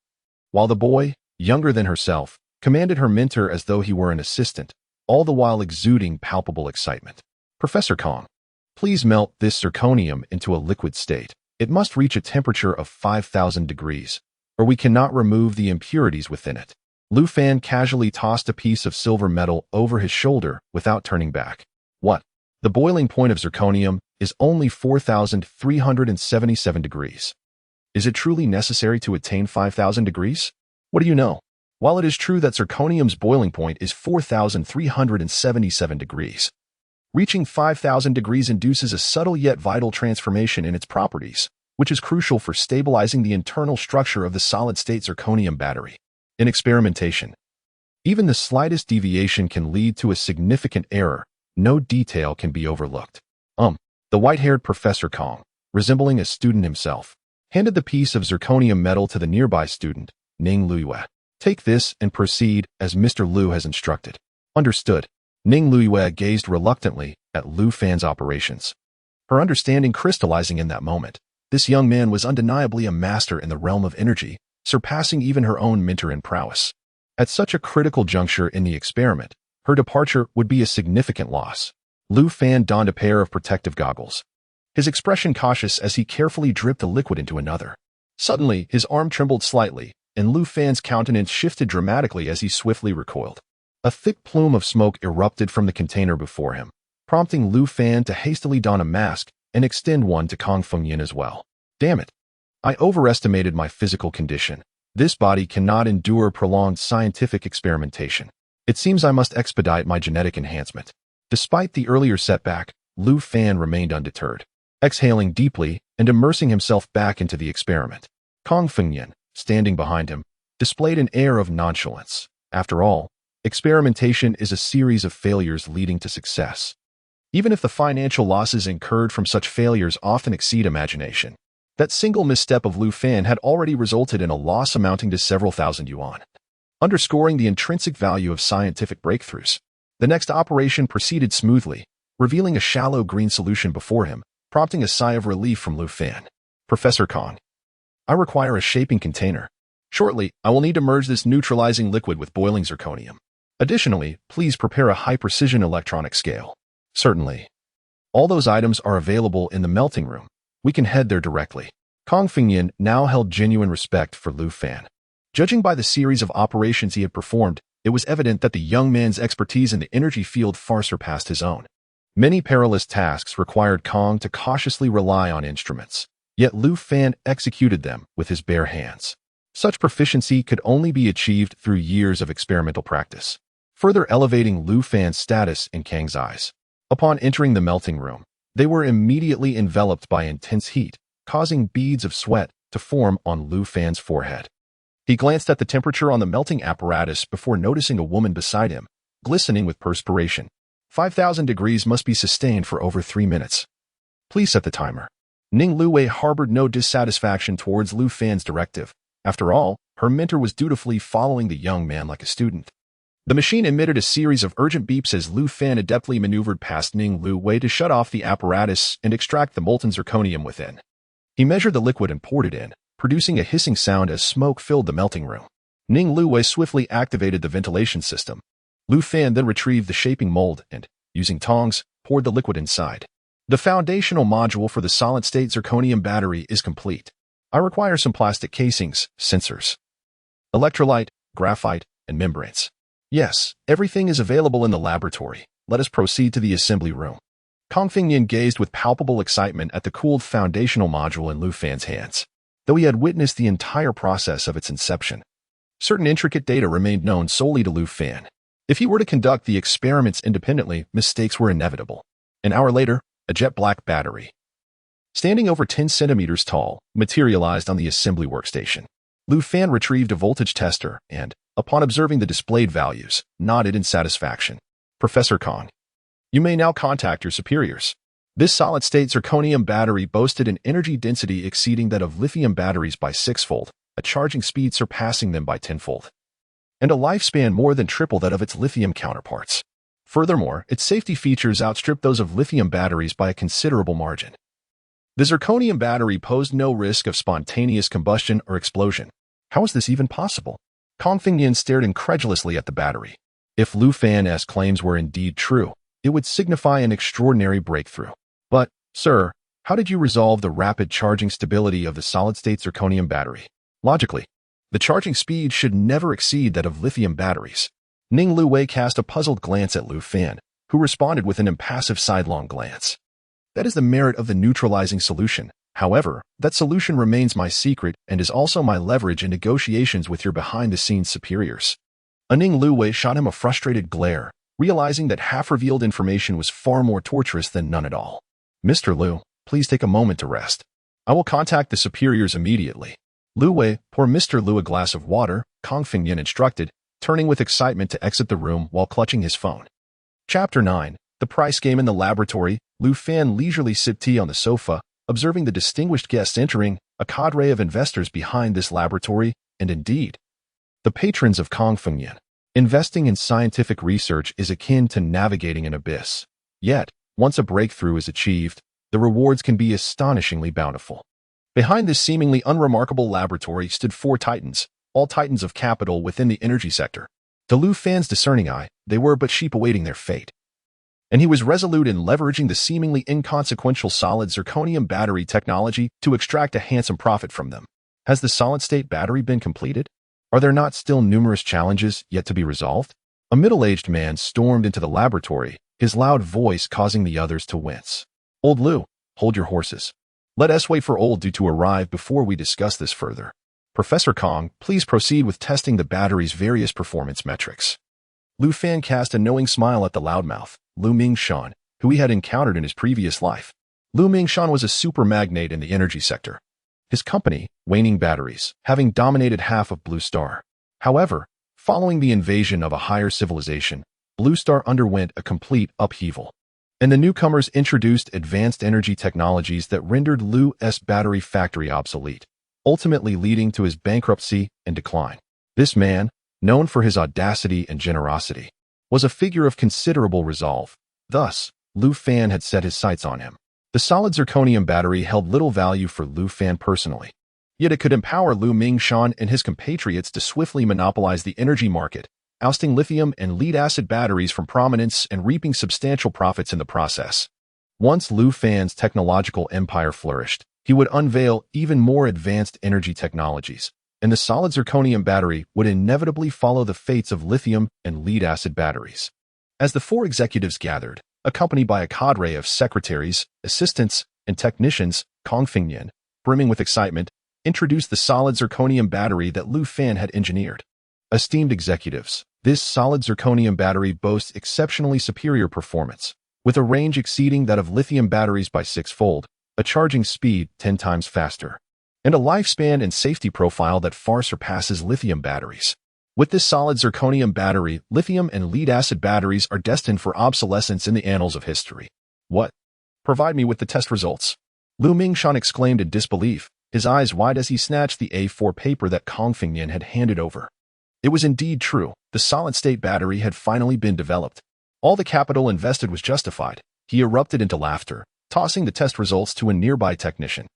While the boy, younger than herself, commanded her mentor as though he were an assistant, all the while exuding palpable excitement. "Professor Kong, please melt this zirconium into a liquid state. It must reach a temperature of 5,000 degrees, or we cannot remove the impurities within it." Lu Fan casually tossed a piece of silver metal over his shoulder without turning back. "What? The boiling point of zirconium is only 4,377 degrees. Is it truly necessary to attain 5,000 degrees? What do you know? While it is true that zirconium's boiling point is 4,377 degrees, reaching 5,000 degrees induces a subtle yet vital transformation in its properties, which is crucial for stabilizing the internal structure of the solid-state zirconium battery. In experimentation, even the slightest deviation can lead to a significant error. No detail can be overlooked." The white-haired Professor Kong, resembling a student himself, handed the piece of zirconium metal to the nearby student, Ning Luiyue. "Take this and proceed as Mr. Lu has instructed." "Understood." Ning Luiyue gazed reluctantly at Lu Fan's operations, her understanding crystallizing in that moment. This young man was undeniably a master in the realm of energy, surpassing even her own mentor in prowess. At such a critical juncture in the experiment, her departure would be a significant loss. Lu Fan donned a pair of protective goggles, his expression cautious as he carefully dripped the liquid into another. Suddenly, his arm trembled slightly, and Lu Fan's countenance shifted dramatically as he swiftly recoiled. A thick plume of smoke erupted from the container before him, prompting Lu Fan to hastily don a mask and extend one to Kong Fengnian as well. "Damn it! I overestimated my physical condition. This body cannot endure prolonged scientific experimentation. It seems I must expedite my genetic enhancement." Despite the earlier setback, Lu Fan remained undeterred, exhaling deeply and immersing himself back into the experiment. Kong Fengnian, standing behind him, displayed an air of nonchalance. After all, experimentation is a series of failures leading to success. Even if the financial losses incurred from such failures often exceed imagination, that single misstep of Lu Fan had already resulted in a loss amounting to several thousand yuan, underscoring the intrinsic value of scientific breakthroughs. The next operation proceeded smoothly, revealing a shallow green solution before him, prompting a sigh of relief from Lu Fan. "Professor Kong, I require a shaping container. Shortly, I will need to merge this neutralizing liquid with boiling zirconium. Additionally, please prepare a high-precision electronic scale." "Certainly. All those items are available in the melting room. We can head there directly." Kong Fengnian now held genuine respect for Lu Fan. Judging by the series of operations he had performed, it was evident that the young man's expertise in the energy field far surpassed his own. Many perilous tasks required Kong to cautiously rely on instruments, yet Lu Fan executed them with his bare hands. Such proficiency could only be achieved through years of experimental practice, further elevating Lu Fan's status in Kang's eyes. Upon entering the melting room, they were immediately enveloped by intense heat, causing beads of sweat to form on Lu Fan's forehead. He glanced at the temperature on the melting apparatus before noticing a woman beside him, glistening with perspiration. 5,000 degrees must be sustained for over 3 minutes. "Please set the timer." Ning Luiyue harbored no dissatisfaction towards Lu Fan's directive. After all, her mentor was dutifully following the young man like a student. The machine emitted a series of urgent beeps as Lu Fan adeptly maneuvered past Ning Luiyue to shut off the apparatus and extract the molten zirconium within. He measured the liquid and poured it in, producing a hissing sound as smoke filled the melting room. Ning Luiyue swiftly activated the ventilation system. Lu Fan then retrieved the shaping mold and, using tongs, poured the liquid inside. "The foundational module for the solid-state zirconium battery is complete. I require some plastic casings, sensors, electrolyte, graphite, and membranes. Yes, everything is available in the laboratory. Let us proceed to the assembly room. Kong Fengnian gazed with palpable excitement at the cooled foundational module in Lu Fan's hands, though he had witnessed the entire process of its inception. Certain intricate data remained known solely to Lu Fan. If he were to conduct the experiments independently, mistakes were inevitable. An hour later, a jet-black battery, standing over 10 centimeters tall, materialized on the assembly workstation. Lu Fan retrieved a voltage tester and, upon observing the displayed values, nodded in satisfaction. Professor Kong, you may now contact your superiors. This solid-state zirconium battery boasted an energy density exceeding that of lithium batteries by 6-fold, a charging speed surpassing them by 10-fold, and a lifespan more than triple that of its lithium counterparts. Furthermore, its safety features outstrip those of lithium batteries by a considerable margin. The zirconium battery posed no risk of spontaneous combustion or explosion. How is this even possible? Kong Fengnian stared incredulously at the battery. If Lu Fan's claims were indeed true, it would signify an extraordinary breakthrough. But, sir, how did you resolve the rapid charging stability of the solid-state zirconium battery? Logically, the charging speed should never exceed that of lithium batteries. Ning Luwei cast a puzzled glance at Lu Fan, who responded with an impassive sidelong glance. That is the merit of the neutralizing solution. However, that solution remains my secret and is also my leverage in negotiations with your behind-the-scenes superiors. Ning Luwei shot him a frustrated glare, realizing that half-revealed information was far more torturous than none at all. Mr. Lu, please take a moment to rest. I will contact the superiors immediately. Luwei, pour Mr. Lu a glass of water, Kong Fengnian instructed, turning with excitement to exit the room while clutching his phone. Chapter 9. The Price Game in the Laboratory. Lu Fan leisurely sipped tea on the sofa, observing the distinguished guests entering, a cadre of investors behind this laboratory, and indeed, the patrons of Kong Fengnian. Investing in scientific research is akin to navigating an abyss. Yet, once a breakthrough is achieved, the rewards can be astonishingly bountiful. Behind this seemingly unremarkable laboratory stood 4 titans, all titans of capital within the energy sector. To Lu Fan's discerning eye, they were but sheep awaiting their fate. And he was resolute in leveraging the seemingly inconsequential solid zirconium battery technology to extract a handsome profit from them. Has the solid-state battery been completed? Are there not still numerous challenges yet to be resolved? A middle-aged man stormed into the laboratory, his loud voice causing the others to wince. Old Lu, hold your horses. Let us wait for Old Du to arrive before we discuss this further. Professor Kong, please proceed with testing the battery's various performance metrics. Lu Fan cast a knowing smile at the loudmouth, Lu Mingshan, who he had encountered in his previous life. Lu Mingshan was a super magnate in the energy sector. His company, Waning Batteries, having dominated half of Blue Star. However, following the invasion of a higher civilization, Blue Star underwent a complete upheaval, and the newcomers introduced advanced energy technologies that rendered Lu's battery factory obsolete, ultimately leading to his bankruptcy and decline. This man, known for his audacity and generosity, was a figure of considerable resolve. Thus, Lu Fan had set his sights on him. The solid zirconium battery held little value for Lu Fan personally, yet it could empower Lu Mingshan and his compatriots to swiftly monopolize the energy market, ousting lithium and lead-acid batteries from prominence and reaping substantial profits in the process. Once Lu Fan's technological empire flourished, he would unveil even more advanced energy technologies, and the solid zirconium battery would inevitably follow the fates of lithium and lead-acid batteries. As the 4 executives gathered, accompanied by a cadre of secretaries, assistants, and technicians, Kong Fengnian, brimming with excitement, introduced the solid zirconium battery that Lu Fan had engineered. Esteemed executives, this solid zirconium battery boasts exceptionally superior performance, with a range exceeding that of lithium batteries by 6-fold, a charging speed 10 times faster, and a lifespan and safety profile that far surpasses lithium batteries. With this solid zirconium battery, lithium and lead-acid batteries are destined for obsolescence in the annals of history. What? Provide me with the test results. Lu Mingshan exclaimed in disbelief, his eyes wide as he snatched the A4 paper that Kong Fengnian had handed over. It was indeed true. The solid-state battery had finally been developed. All the capital invested was justified. He erupted into laughter, tossing the test results to a nearby technician.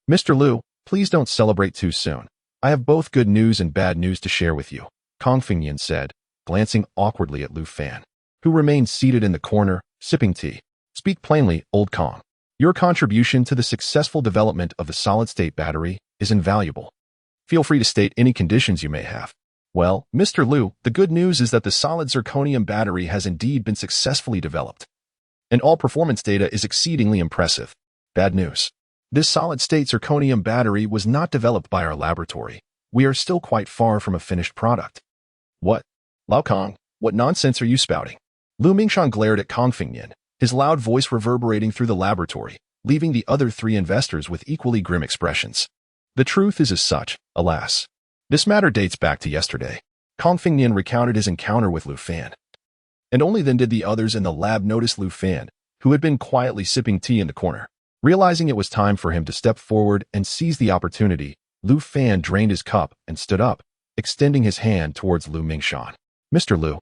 Mr. Lu, please don't celebrate too soon. I have both good news and bad news to share with you, Kong Fengnian said, glancing awkwardly at Lu Fan, who remained seated in the corner, sipping tea. Speak plainly, old Kong. Your contribution to the successful development of the solid-state battery is invaluable. Feel free to state any conditions you may have. Well, Mr. Liu, the good news is that the solid zirconium battery has indeed been successfully developed, and all performance data is exceedingly impressive. Bad news. This solid-state zirconium battery was not developed by our laboratory. We are still quite far from a finished product. What? Lao Kong, what nonsense are you spouting? Lu Mingshan glared at Kong Fingyan, his loud voice reverberating through the laboratory, leaving the other three investors with equally grim expressions. The truth is as such, alas. This matter dates back to yesterday. Kong Fingyan recounted his encounter with Lu Fan. And only then did the others in the lab notice Lu Fan, who had been quietly sipping tea in the corner. Realizing it was time for him to step forward and seize the opportunity, Lu Fan drained his cup and stood up, extending his hand towards Lu Mingshan. Mr. Lu,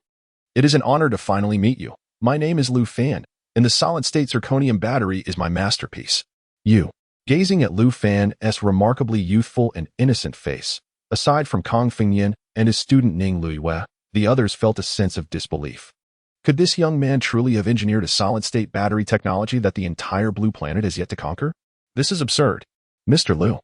it is an honor to finally meet you. My name is Lu Fan, and the solid-state zirconium battery is my masterpiece. You. Gazing at Lu Fan's remarkably youthful and innocent face, aside from Kong Fingyan and his student Ning Luiyue, the others felt a sense of disbelief. Could this young man truly have engineered a solid-state battery technology that the entire blue planet has yet to conquer? This is absurd. Mr. Liu.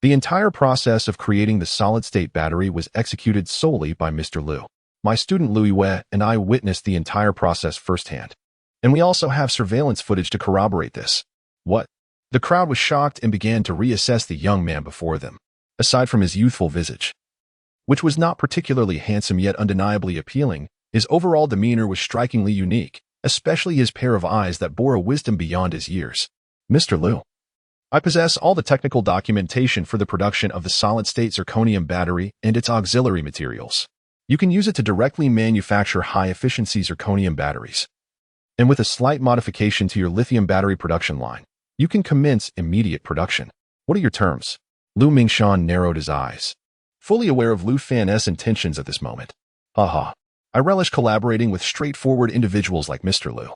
The entire process of creating the solid-state battery was executed solely by Mr. Liu. My student Luiyue and I witnessed the entire process firsthand. And we also have surveillance footage to corroborate this. What? The crowd was shocked and began to reassess the young man before them. Aside from his youthful visage, which was not particularly handsome yet undeniably appealing, his overall demeanor was strikingly unique, especially his pair of eyes that bore a wisdom beyond his years. Mr. Liu. I possess all the technical documentation for the production of the solid-state zirconium battery and its auxiliary materials. You can use it to directly manufacture high-efficiency zirconium batteries. And with a slight modification to your lithium battery production line, you can commence immediate production. What are your terms? Lu Mingshan narrowed his eyes, fully aware of Lu Fan's intentions at this moment. Haha. I relish collaborating with straightforward individuals like Mr. Liu.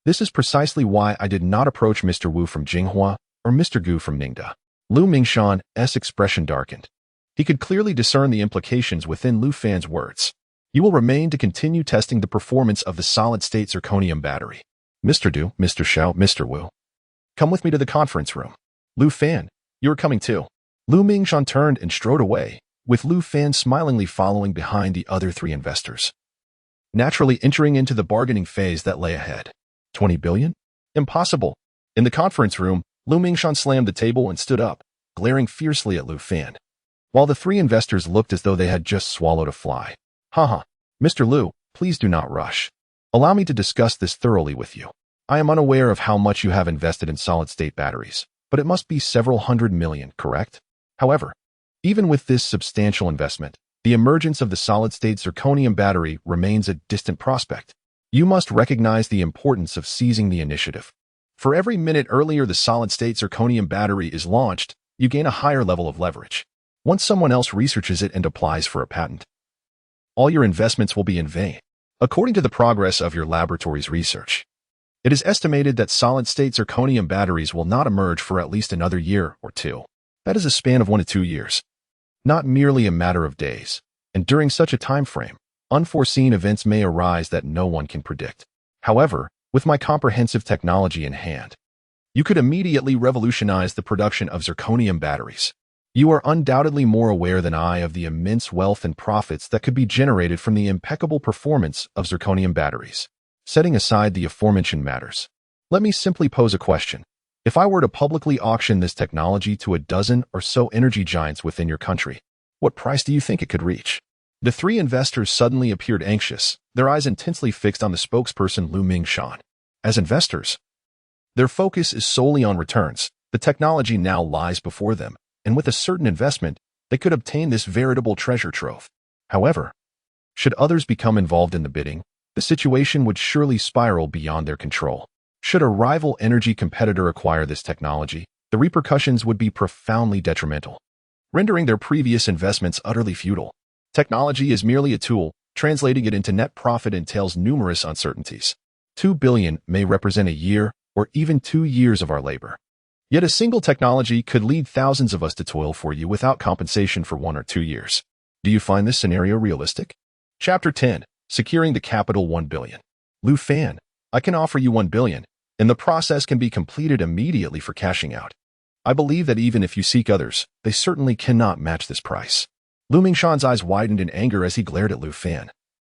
This is precisely why I did not approach Mr. Wu from Jinghua or Mr. Gu from Ningda. Lu Mingshan's expression darkened. He could clearly discern the implications within Lu Fan's words. You will remain to continue testing the performance of the solid-state zirconium battery. Mr. Du, Mr. Xiao, Mr. Wu. Come with me to the conference room. Lu Fan, you are coming too. Lu Mingshan turned and strode away, with Lu Fan smilingly following behind the other three investors. Naturally entering into the bargaining phase that lay ahead. 20 billion? Impossible. In the conference room, Lu Mingshan slammed the table and stood up, glaring fiercely at Lu Fan, while the three investors looked as though they had just swallowed a fly. Haha. Mr. Liu, please do not rush. Allow me to discuss this thoroughly with you. I am unaware of how much you have invested in solid-state batteries, but it must be several hundred million, correct? However, even with this substantial investment, the emergence of the solid-state zirconium battery remains a distant prospect. You must recognize the importance of seizing the initiative. For every minute earlier the solid-state zirconium battery is launched, you gain a higher level of leverage. Once someone else researches it and applies for a patent, all your investments will be in vain. According to the progress of your laboratory's research, it is estimated that solid-state zirconium batteries will not emerge for at least another year or two. That is a span of 1 to 2 years. Not merely a matter of days. And during such a time frame, unforeseen events may arise that no one can predict. However, with my comprehensive technology in hand, you could immediately revolutionize the production of zirconium batteries. You are undoubtedly more aware than I of the immense wealth and profits that could be generated from the impeccable performance of zirconium batteries. Setting aside the aforementioned matters, let me simply pose a question. If I were to publicly auction this technology to a dozen or so energy giants within your country, what price do you think it could reach? The three investors suddenly appeared anxious, their eyes intensely fixed on the spokesperson Lu Mingshan. As investors, their focus is solely on returns. The technology now lies before them, and with a certain investment, they could obtain this veritable treasure trove. However, should others become involved in the bidding, the situation would surely spiral beyond their control. Should a rival energy competitor acquire this technology, the repercussions would be profoundly detrimental, rendering their previous investments utterly futile. Technology is merely a tool. Translating it into net profit entails numerous uncertainties. 2 billion may represent a year or even 2 years of our labor. Yet a single technology could lead thousands of us to toil for you without compensation for 1 or 2 years. Do you find this scenario realistic? Chapter 10. Securing the capital 1 billion. Lu Fan, I can offer you 1 billion, and the process can be completed immediately for cashing out. I believe that even if you seek others, they certainly cannot match this price. Lu Mingshan's eyes widened in anger as he glared at Lu Fan,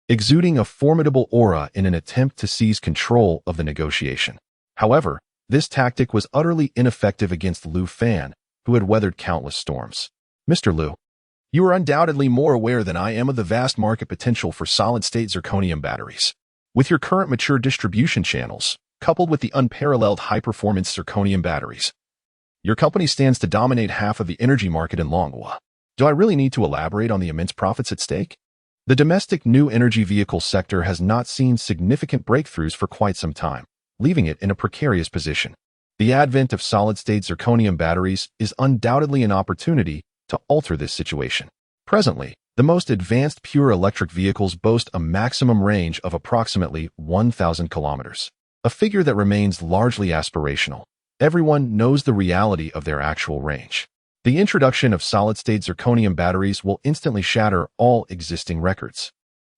exuding a formidable aura in an attempt to seize control of the negotiation. However, this tactic was utterly ineffective against Lu Fan, who had weathered countless storms. Mr. Lu, you are undoubtedly more aware than I am of the vast market potential for solid-state zirconium batteries. With your current mature distribution channels, coupled with the unparalleled high-performance zirconium batteries, your company stands to dominate half of the energy market in manhwa. Do I really need to elaborate on the immense profits at stake? The domestic new energy vehicle sector has not seen significant breakthroughs for quite some time, leaving it in a precarious position. The advent of solid-state zirconium batteries is undoubtedly an opportunity to alter this situation. Presently, the most advanced pure electric vehicles boast a maximum range of approximately 1,000 kilometers, a figure that remains largely aspirational. Everyone knows the reality of their actual range. The introduction of solid-state zirconium batteries will instantly shatter all existing records.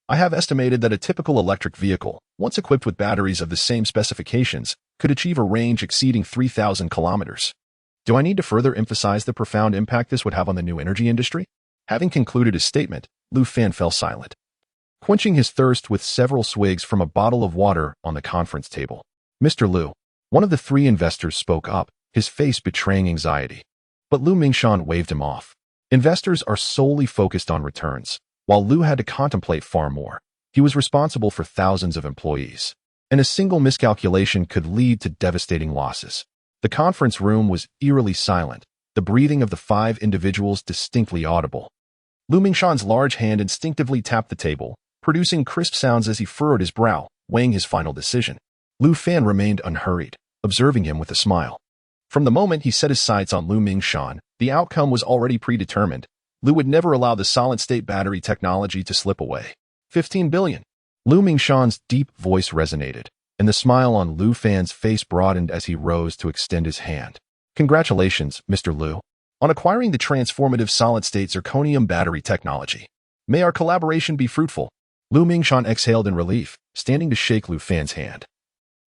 I have estimated that a typical electric vehicle, once equipped with batteries of the same specifications, could achieve a range exceeding 3,000 kilometers. Do I need to further emphasize the profound impact this would have on the new energy industry? Having concluded his statement, Lu Fan fell silent, quenching his thirst with several swigs from a bottle of water on the conference table. Mr. Lu, one of the three investors, spoke up, his face betraying anxiety. But Lu Mingshan waved him off. Investors are solely focused on returns, while Lu had to contemplate far more. He was responsible for thousands of employees, and a single miscalculation could lead to devastating losses. The conference room was eerily silent, the breathing of the five individuals distinctly audible. Lu Mingshan's large hand instinctively tapped the table, producing crisp sounds as he furrowed his brow, weighing his final decision. Lu Fan remained unhurried, observing him with a smile. From the moment he set his sights on Lu Mingshan, the outcome was already predetermined. Lu would never allow the solid-state battery technology to slip away. 15 billion. Lu Mingshan's deep voice resonated, and the smile on Lu Fan's face broadened as he rose to extend his hand. Congratulations, Mr. Lu, on acquiring the transformative solid-state zirconium battery technology. May our collaboration be fruitful. Lu Mingshan exhaled in relief, standing to shake Lu Fan's hand.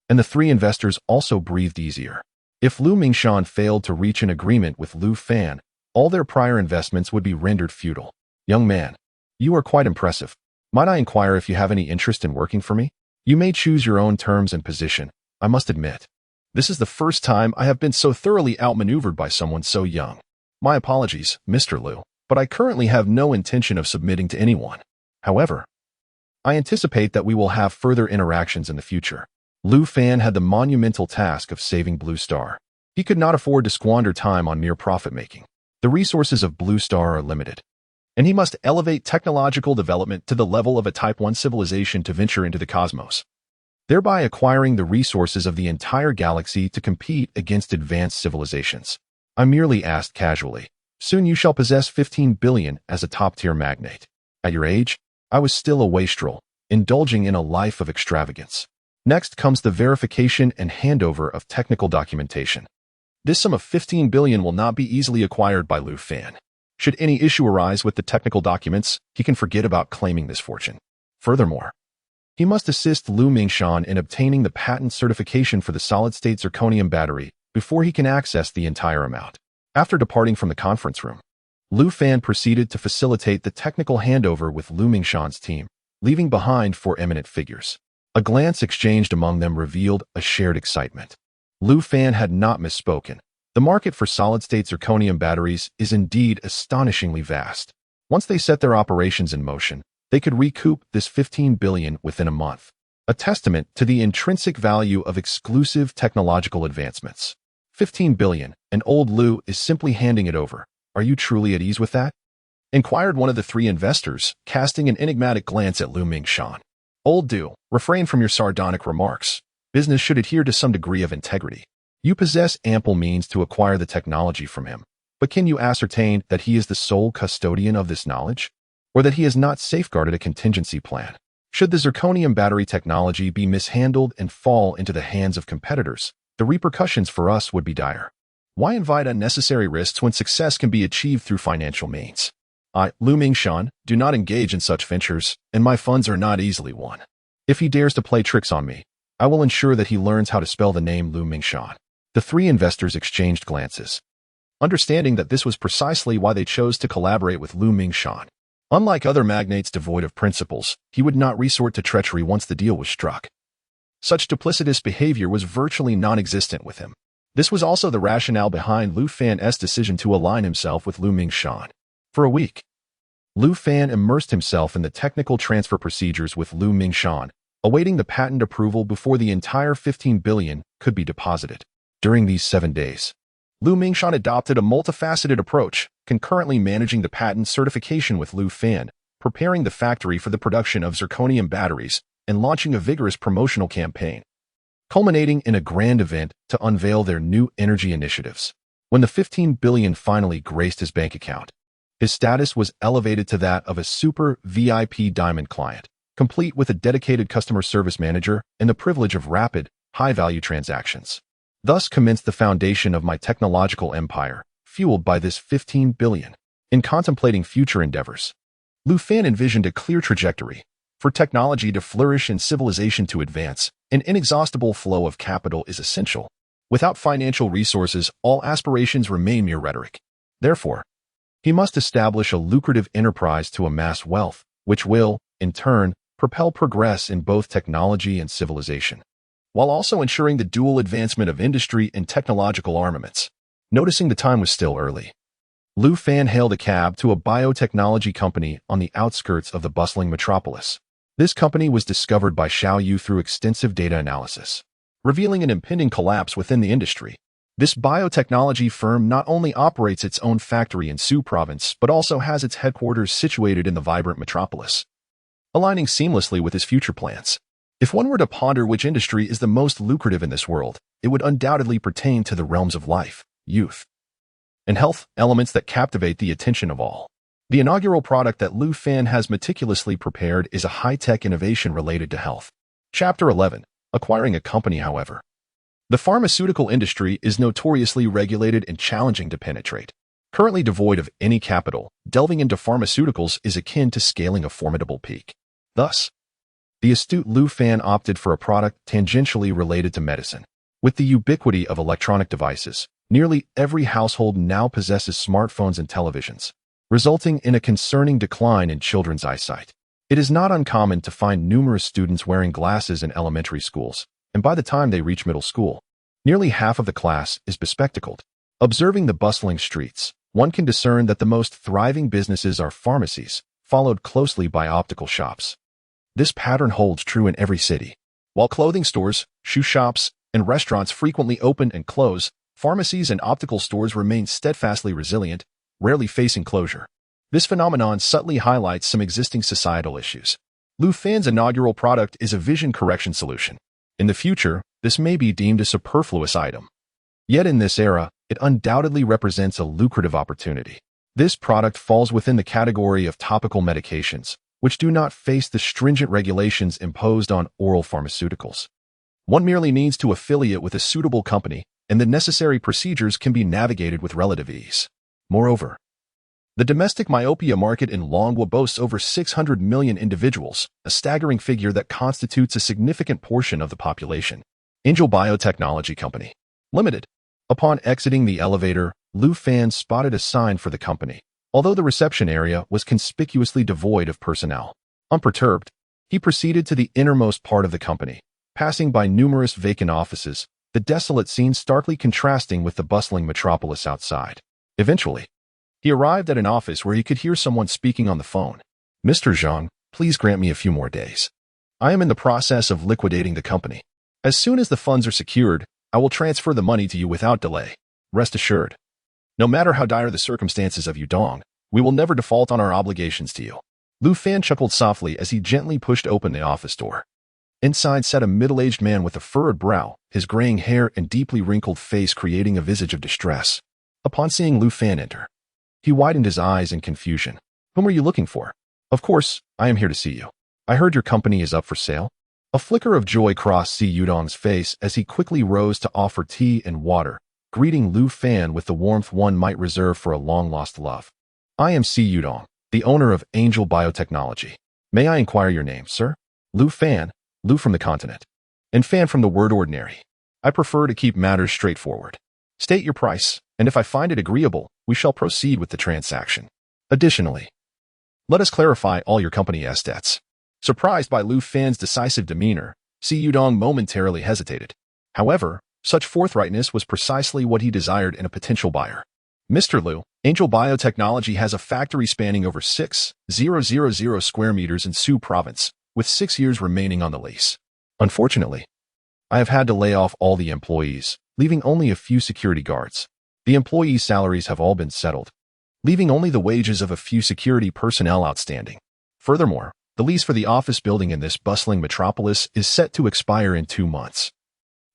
And the three investors also breathed easier. If Lu Mingshan failed to reach an agreement with Lu Fan, all their prior investments would be rendered futile. Young man, you are quite impressive. Might I inquire if you have any interest in working for me? You may choose your own terms and position. I must admit, this is the first time I have been so thoroughly outmaneuvered by someone so young. My apologies, Mr. Lu, but I currently have no intention of submitting to anyone. However, I anticipate that we will have further interactions in the future. Lu Fan had the monumental task of saving Blue Star. He could not afford to squander time on mere profit-making. The resources of Blue Star are limited, and he must elevate technological development to the level of a Type 1 civilization to venture into the cosmos, thereby acquiring the resources of the entire galaxy to compete against advanced civilizations. I merely asked casually. Soon you shall possess 15 billion as a top-tier magnate. At your age, I was still a wastrel, indulging in a life of extravagance. Next comes the verification and handover of technical documentation. This sum of 15 billion will not be easily acquired by Lu Fan. Should any issue arise with the technical documents, he can forget about claiming this fortune. Furthermore, he must assist Lu Mingshan in obtaining the patent certification for the solid-state zirconium battery before he can access the entire amount. After departing from the conference room, Lu Fan proceeded to facilitate the technical handover with Lu Mingshan's team, leaving behind four eminent figures. A glance exchanged among them revealed a shared excitement. Lu Fan had not misspoken. The market for solid-state zirconium batteries is indeed astonishingly vast. Once they set their operations in motion, they could recoup this 15 billion within a month, a testament to the intrinsic value of exclusive technological advancements. 15 billion, and old Lu is simply handing it over. Are you truly at ease with that? Inquired one of the three investors, casting an enigmatic glance at Lu Mingshan. Old Du, refrain from your sardonic remarks. Business should adhere to some degree of integrity. You possess ample means to acquire the technology from him, but can you ascertain that he is the sole custodian of this knowledge? Or that he has not safeguarded a contingency plan? Should the zirconium battery technology be mishandled and fall into the hands of competitors, the repercussions for us would be dire. Why invite unnecessary risks when success can be achieved through financial means? I, Lu Mingshan, do not engage in such ventures, and my funds are not easily won. If he dares to play tricks on me, I will ensure that he learns how to spell the name Lu Mingshan. The three investors exchanged glances, understanding that this was precisely why they chose to collaborate with Lu Mingshan. Unlike other magnates devoid of principles, he would not resort to treachery once the deal was struck. Such duplicitous behavior was virtually non-existent with him. This was also the rationale behind Lu Fan's decision to align himself with Lu Mingshan. For a week, Lu Fan immersed himself in the technical transfer procedures with Lu Mingshan, awaiting the patent approval before the entire 15 billion could be deposited. During these 7 days, Lu Mingshan adopted a multifaceted approach, concurrently managing the patent certification with Lu Fan, preparing the factory for the production of zirconium batteries, and launching a vigorous promotional campaign, culminating in a grand event to unveil their new energy initiatives. When the 15 billion finally graced his bank account, his status was elevated to that of a super VIP diamond client, complete with a dedicated customer service manager and the privilege of rapid, high-value transactions. Thus commenced the foundation of my technological empire, fueled by this 15 billion. In contemplating future endeavors, Lu Fan envisioned a clear trajectory. For technology to flourish and civilization to advance, an inexhaustible flow of capital is essential. Without financial resources, all aspirations remain mere rhetoric. Therefore, he must establish a lucrative enterprise to amass wealth, which will, in turn, propel progress in both technology and civilization, while also ensuring the dual advancement of industry and technological armaments. Noticing the time was still early, Lu Fan hailed a cab to a biotechnology company on the outskirts of the bustling metropolis. This company was discovered by Xiao Yu through extensive data analysis, revealing an impending collapse within the industry. This biotechnology firm not only operates its own factory in Su province, but also has its headquarters situated in the vibrant metropolis, aligning seamlessly with his future plans. If one were to ponder which industry is the most lucrative in this world, it would undoubtedly pertain to the realms of life, youth, and health, elements that captivate the attention of all. The inaugural product that Lu Fan has meticulously prepared is a high-tech innovation related to health. Chapter 11. Acquiring a company, however. The pharmaceutical industry is notoriously regulated and challenging to penetrate. Currently devoid of any capital, delving into pharmaceuticals is akin to scaling a formidable peak. Thus, the astute Lu Fan opted for a product tangentially related to medicine. With the ubiquity of electronic devices, nearly every household now possesses smartphones and televisions, resulting in a concerning decline in children's eyesight. It is not uncommon to find numerous students wearing glasses in elementary schools, and by the time they reach middle school, nearly half of the class is bespectacled. Observing the bustling streets, one can discern that the most thriving businesses are pharmacies, followed closely by optical shops. This pattern holds true in every city. While clothing stores, shoe shops, and restaurants frequently open and close, pharmacies and optical stores remain steadfastly resilient, rarely facing closure. This phenomenon subtly highlights some existing societal issues. Lu Fan's inaugural product is a vision correction solution. In the future, this may be deemed a superfluous item. Yet in this era, it undoubtedly represents a lucrative opportunity. This product falls within the category of topical medications, which do not face the stringent regulations imposed on oral pharmaceuticals. One merely needs to affiliate with a suitable company, and the necessary procedures can be navigated with relative ease. Moreover, the domestic myopia market in Longwa boasts over 600 million individuals, a staggering figure that constitutes a significant portion of the population. Angel Biotechnology Company Limited. Upon exiting the elevator, Lu Fan spotted a sign for the company, although the reception area was conspicuously devoid of personnel. Unperturbed, he proceeded to the innermost part of the company, passing by numerous vacant offices, the desolate scene starkly contrasting with the bustling metropolis outside. Eventually, he arrived at an office where he could hear someone speaking on the phone. "Mr. Zhang, please grant me a few more days. I am in the process of liquidating the company. As soon as the funds are secured, I will transfer the money to you without delay. Rest assured, no matter how dire the circumstances of Yudong, we will never default on our obligations to you." Lu Fan chuckled softly as he gently pushed open the office door. Inside sat a middle-aged man with a furrowed brow, his graying hair and deeply wrinkled face creating a visage of distress. Upon seeing Lu Fan enter, he widened his eyes in confusion. "Whom are you looking for?" "Of course, I am here to see you. I heard your company is up for sale." A flicker of joy crossed Si Yudong's face as he quickly rose to offer tea and water, greeting Lu Fan with the warmth one might reserve for a long-lost love. "I am Si Yudong, the owner of Angel Biotechnology. May I inquire your name, sir?" "Lu Fan, Lu from the continent, and Fan from the word ordinary. I prefer to keep matters straightforward. State your price, and if I find it agreeable, we shall proceed with the transaction. Additionally, Let us clarify all your company assets. Surprised by Lu Fan's decisive demeanor, Si Yudong momentarily hesitated. However, such forthrightness was precisely what he desired in a potential buyer. Mr. Lu, Angel Biotechnology has a factory spanning over 6,000 square meters in Su Province, with 6 years remaining on the lease. Unfortunately, I have had to lay off all the employees, leaving only a few security guards. The employees' salaries have all been settled, leaving only the wages of a few security personnel outstanding. Furthermore, the lease for the office building in this bustling metropolis is set to expire in 2 months,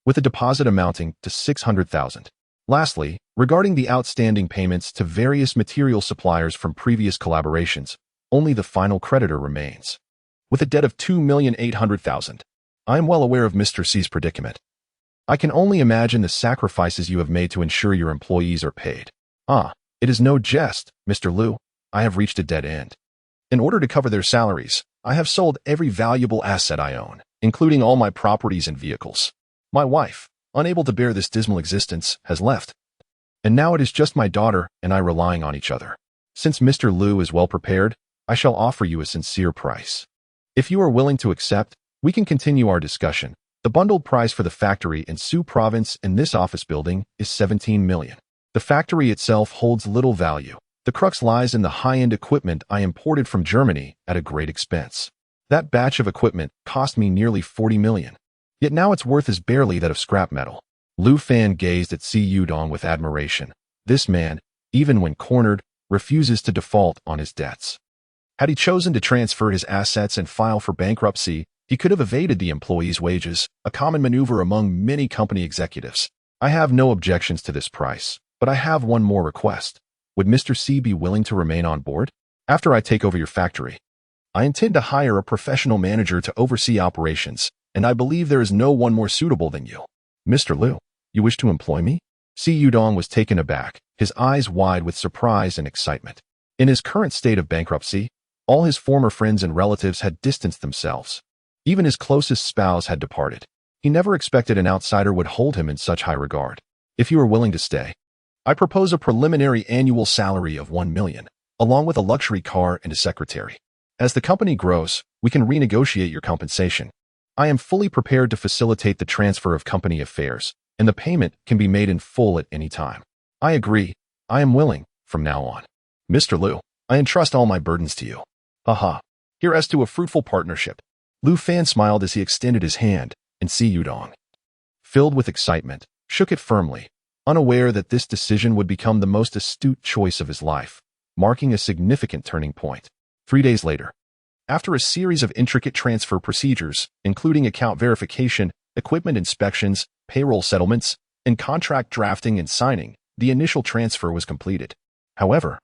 with a deposit amounting to 600,000. Lastly, regarding the outstanding payments to various material suppliers from previous collaborations, only the final creditor remains, with a debt of 2,800,000. I am well aware of Mr. C's predicament. I can only imagine the sacrifices you have made to ensure your employees are paid. It is no jest, Mr. Lu. I have reached a dead end. In order to cover their salaries, I have sold every valuable asset I own, including all my properties and vehicles. My wife, unable to bear this dismal existence, has left. And now it is just my daughter and I relying on each other. Since Mr. Lu is well prepared, I shall offer you a sincere price. If you are willing to accept, we can continue our discussion. The bundled price for the factory in Su Province in this office building is 17 million. The factory itself holds little value. The crux lies in the high-end equipment I imported from Germany at a great expense. That batch of equipment cost me nearly 40 million. Yet now its worth is barely that of scrap metal. Lu Fan gazed at Si Yudong with admiration. This man, even when cornered, refuses to default on his debts. Had he chosen to transfer his assets and file for bankruptcy, he could have evaded the employees' wages, a common maneuver among many company executives. I have no objections to this price, but I have one more request. Would Mr. C be willing to remain on board? After I take over your factory, I intend to hire a professional manager to oversee operations, and I believe there is no one more suitable than you. Mr. Lu, you wish to employ me? Si Yudong was taken aback, his eyes wide with surprise and excitement. In his current state of bankruptcy, all his former friends and relatives had distanced themselves. Even his closest spouse had departed. He never expected an outsider would hold him in such high regard. If you are willing to stay, I propose a preliminary annual salary of 1 million, along with a luxury car and a secretary. As the company grows, we can renegotiate your compensation. I am fully prepared to facilitate the transfer of company affairs, and the payment can be made in full at any time. I agree. I am willing, from now on. Mr. Lu, I entrust all my burdens to you. Hereas to a fruitful partnership. Lu Fan smiled as he extended his hand, and Si Yudong, filled with excitement, shook it firmly, unaware that this decision would become the most astute choice of his life, marking a significant turning point. 3 days later, after a series of intricate transfer procedures, including account verification, equipment inspections, payroll settlements, and contract drafting and signing, the initial transfer was completed. However,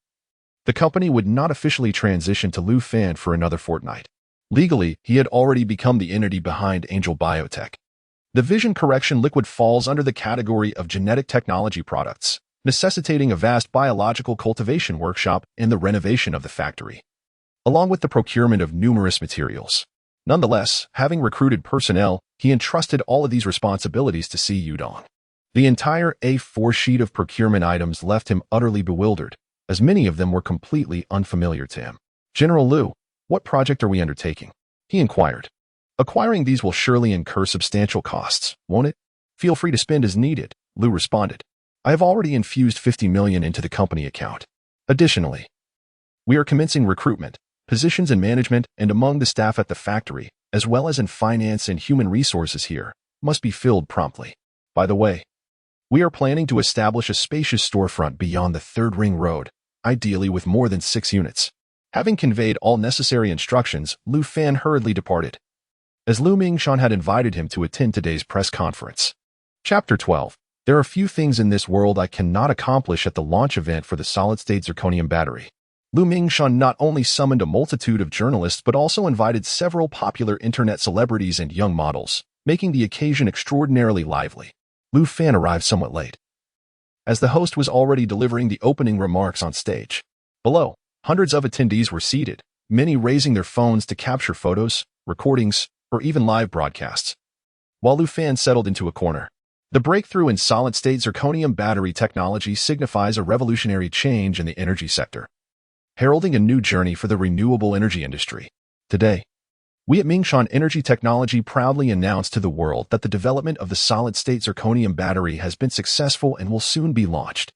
the company would not officially transition to Lu Fan for another fortnight. Legally, he had already become the entity behind Angel Biotech. The vision correction liquid falls under the category of genetic technology products, necessitating a vast biological cultivation workshop and the renovation of the factory, along with the procurement of numerous materials. Nonetheless, having recruited personnel, he entrusted all of these responsibilities to Si Yudong. The entire A4 sheet of procurement items left him utterly bewildered, as many of them were completely unfamiliar to him. General Lu, what project are we undertaking? He inquired. Acquiring these will surely incur substantial costs, won't it? Feel free to spend as needed, Lu responded. I have already infused 50 million into the company account. Additionally, we are commencing recruitment. Positions in management and among the staff at the factory, as well as in finance and human resources here, must be filled promptly. By the way, we are planning to establish a spacious storefront beyond the Third Ring Road, ideally with more than 6 units. Having conveyed all necessary instructions, Lu Fan hurriedly departed, as Lu Mingshan had invited him to attend today's press conference. Chapter 12. There are few things in this world I cannot accomplish at the launch event for the solid-state zirconium battery. Lu Mingshan not only summoned a multitude of journalists but also invited several popular internet celebrities and young models, making the occasion extraordinarily lively. Lu Fan arrived somewhat late, as the host was already delivering the opening remarks on stage. Below, hundreds of attendees were seated, many raising their phones to capture photos, recordings, or even live broadcasts. While Lu Fan settled into a corner, the breakthrough in solid-state zirconium battery technology signifies a revolutionary change in the energy sector. heralding a new journey for the renewable energy industry. Today, we at Mingshan Energy Technology proudly announce to the world that the development of the solid-state zirconium battery has been successful and will soon be launched.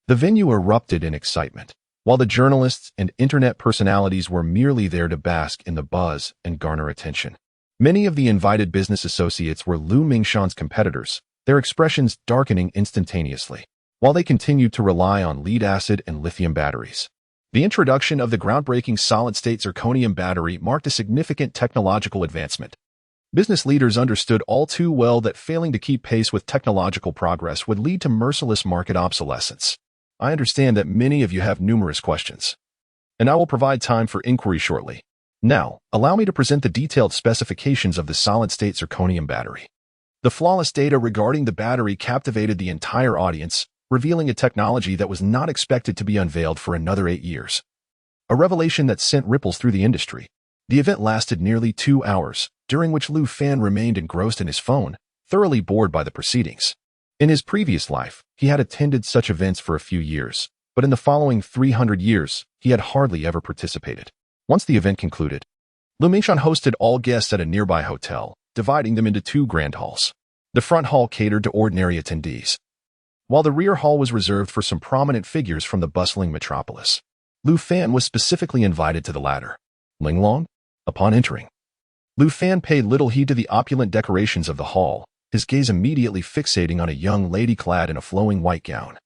The venue erupted in excitement, while the journalists and internet personalities were merely there to bask in the buzz and garner attention. Many of the invited business associates were Lu Mingshan's competitors, their expressions darkening instantaneously, while they continued to rely on lead-acid and lithium batteries. The introduction of the groundbreaking solid-state zirconium battery marked a significant technological advancement. Business leaders understood all too well that failing to keep pace with technological progress would lead to merciless market obsolescence. I understand that many of you have numerous questions, and I will provide time for inquiry shortly. Now, allow me to present the detailed specifications of the solid-state zirconium battery. The flawless data regarding the battery captivated the entire audience, revealing a technology that was not expected to be unveiled for another 8 years. A revelation that sent ripples through the industry. The event lasted nearly 2 hours, during which Lu Fan remained engrossed in his phone, thoroughly bored by the proceedings. In his previous life, he had attended such events for a few years, but in the following 300 years, he had hardly ever participated. Once the event concluded, Lu Mingshan hosted all guests at a nearby hotel, dividing them into 2 grand halls. The front hall catered to ordinary attendees, while the rear hall was reserved for some prominent figures from the bustling metropolis. Lu Fan was specifically invited to the latter. Linglong? Upon entering, Lu Fan paid little heed to the opulent decorations of the hall, his gaze immediately fixating on a young lady clad in a flowing white gown.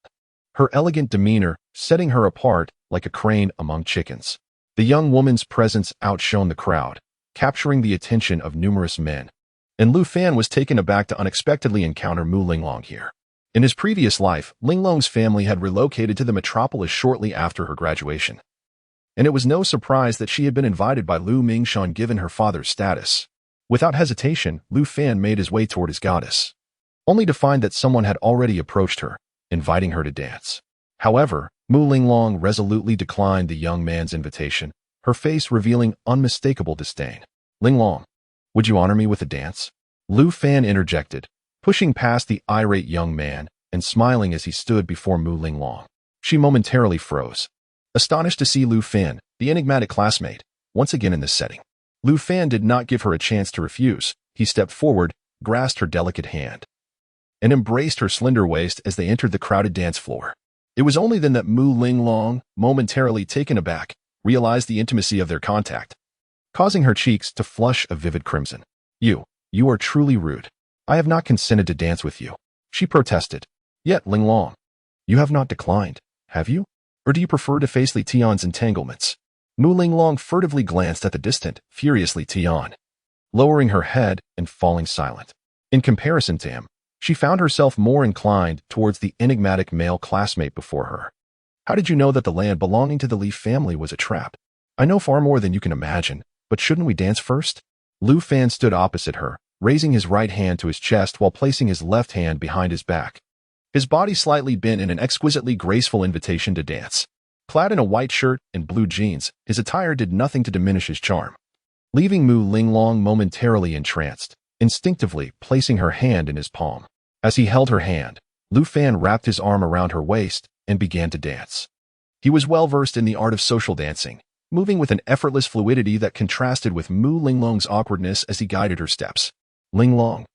Her elegant demeanor setting her apart like a crane among chickens. The young woman's presence outshone the crowd, capturing the attention of numerous men, and Lu Fan was taken aback to unexpectedly encounter Mu Linglong here. In his previous life, Linglong's family had relocated to the metropolis shortly after her graduation, and it was no surprise that she had been invited by Lu Mingshan given her father's status. Without hesitation, Lu Fan made his way toward his goddess, only to find that someone had already approached her, inviting her to dance. However, Mu Linglong resolutely declined the young man's invitation, her face revealing unmistakable disdain. "Linglong, would you honor me with a dance?" Lu Fan interjected, pushing past the irate young man and smiling as he stood before Mu Linglong. She momentarily froze, astonished to see Lu Fan, the enigmatic classmate, once again in this setting. Lu Fan did not give her a chance to refuse. He stepped forward, grasped her delicate hand, and embraced her slender waist as they entered the crowded dance floor. It was only then that Mu Linglong, momentarily taken aback, realized the intimacy of their contact, causing her cheeks to flush a vivid crimson. You are truly rude. I have not consented to dance with you," she protested. "Yet, Linglong, you have not declined, have you? Or do you prefer to face Li Tian's entanglements?" Mu Linglong furtively glanced at the distant, furious Li Tian, lowering her head and falling silent. In comparison to him, she found herself more inclined towards the enigmatic male classmate before her. "How did you know that the land belonging to the Li family was a trap?" "I know far more than you can imagine, but shouldn't we dance first?" Lu Fan stood opposite her, raising his right hand to his chest while placing his left hand behind his back. His body slightly bent in an exquisitely graceful invitation to dance. Clad in a white shirt and blue jeans, his attire did nothing to diminish his charm, leaving Mu Linglong momentarily entranced, instinctively placing her hand in his palm. As he held her hand, Lu Fan wrapped his arm around her waist and began to dance. He was well versed in the art of social dancing, moving with an effortless fluidity that contrasted with Mu Linglong's awkwardness as he guided her steps. "Linglong,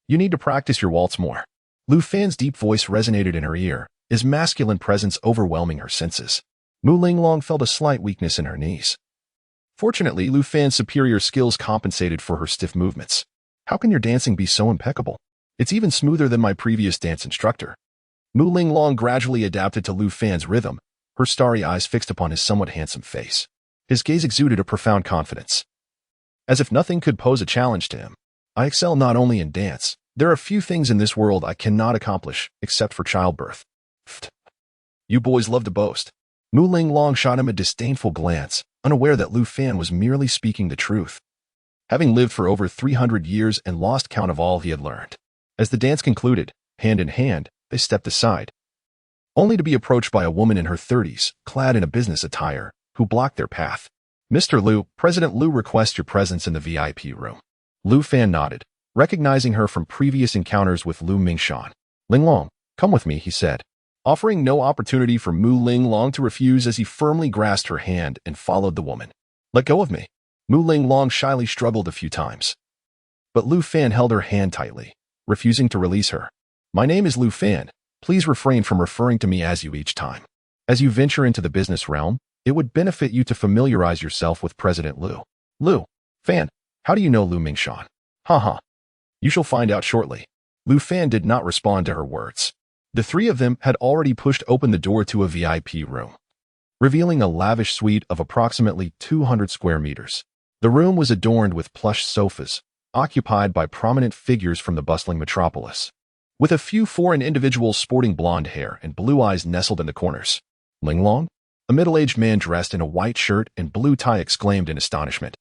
you need to practice your waltz more." Lu Fan's deep voice resonated in her ear, his masculine presence overwhelming her senses. Mu Linglong felt a slight weakness in her knees. Fortunately, Lu Fan's superior skills compensated for her stiff movements. "How can your dancing be so impeccable? It's even smoother than my previous dance instructor." Mu Linglong gradually adapted to Lu Fan's rhythm, her starry eyes fixed upon his somewhat handsome face. His gaze exuded a profound confidence, as if nothing could pose a challenge to him. "I excel not only in dance. There are few things in this world I cannot accomplish, except for childbirth." "You boys love to boast." Mu Linglong shot him a disdainful glance, unaware that Lu Fan was merely speaking the truth, having lived for over 300 years and lost count of all he had learned. As the dance concluded, hand in hand, they stepped aside, only to be approached by a woman in her 30s, clad in a business attire, who blocked their path. "Mr. Lu, President Lu requests your presence in the VIP room." Lu Fan nodded, recognizing her from previous encounters with Lu Mingshan. "Linglong, come with me," he said. offering no opportunity for Mu Ling Long to refuse as he firmly grasped her hand and followed the woman. "Let go of me." Mu Ling Long shyly struggled a few times. But Lu Fan held her hand tightly, refusing to release her. "My name is Lu Fan. Please refrain from referring to me as you each time. As you venture into the business realm, it would benefit you to familiarize yourself with President Lu." "Lu Fan, how do you know Lu Mingshan?" "Haha. You shall find out shortly." Lu Fan did not respond to her words. The three of them had already pushed open the door to a VIP room, revealing a lavish suite of approximately 200 square meters. The room was adorned with plush sofas, occupied by prominent figures from the bustling metropolis, with a few foreign individuals sporting blonde hair and blue eyes nestled in the corners. "Ling Long?" A middle-aged man dressed in a white shirt and blue tie exclaimed in astonishment.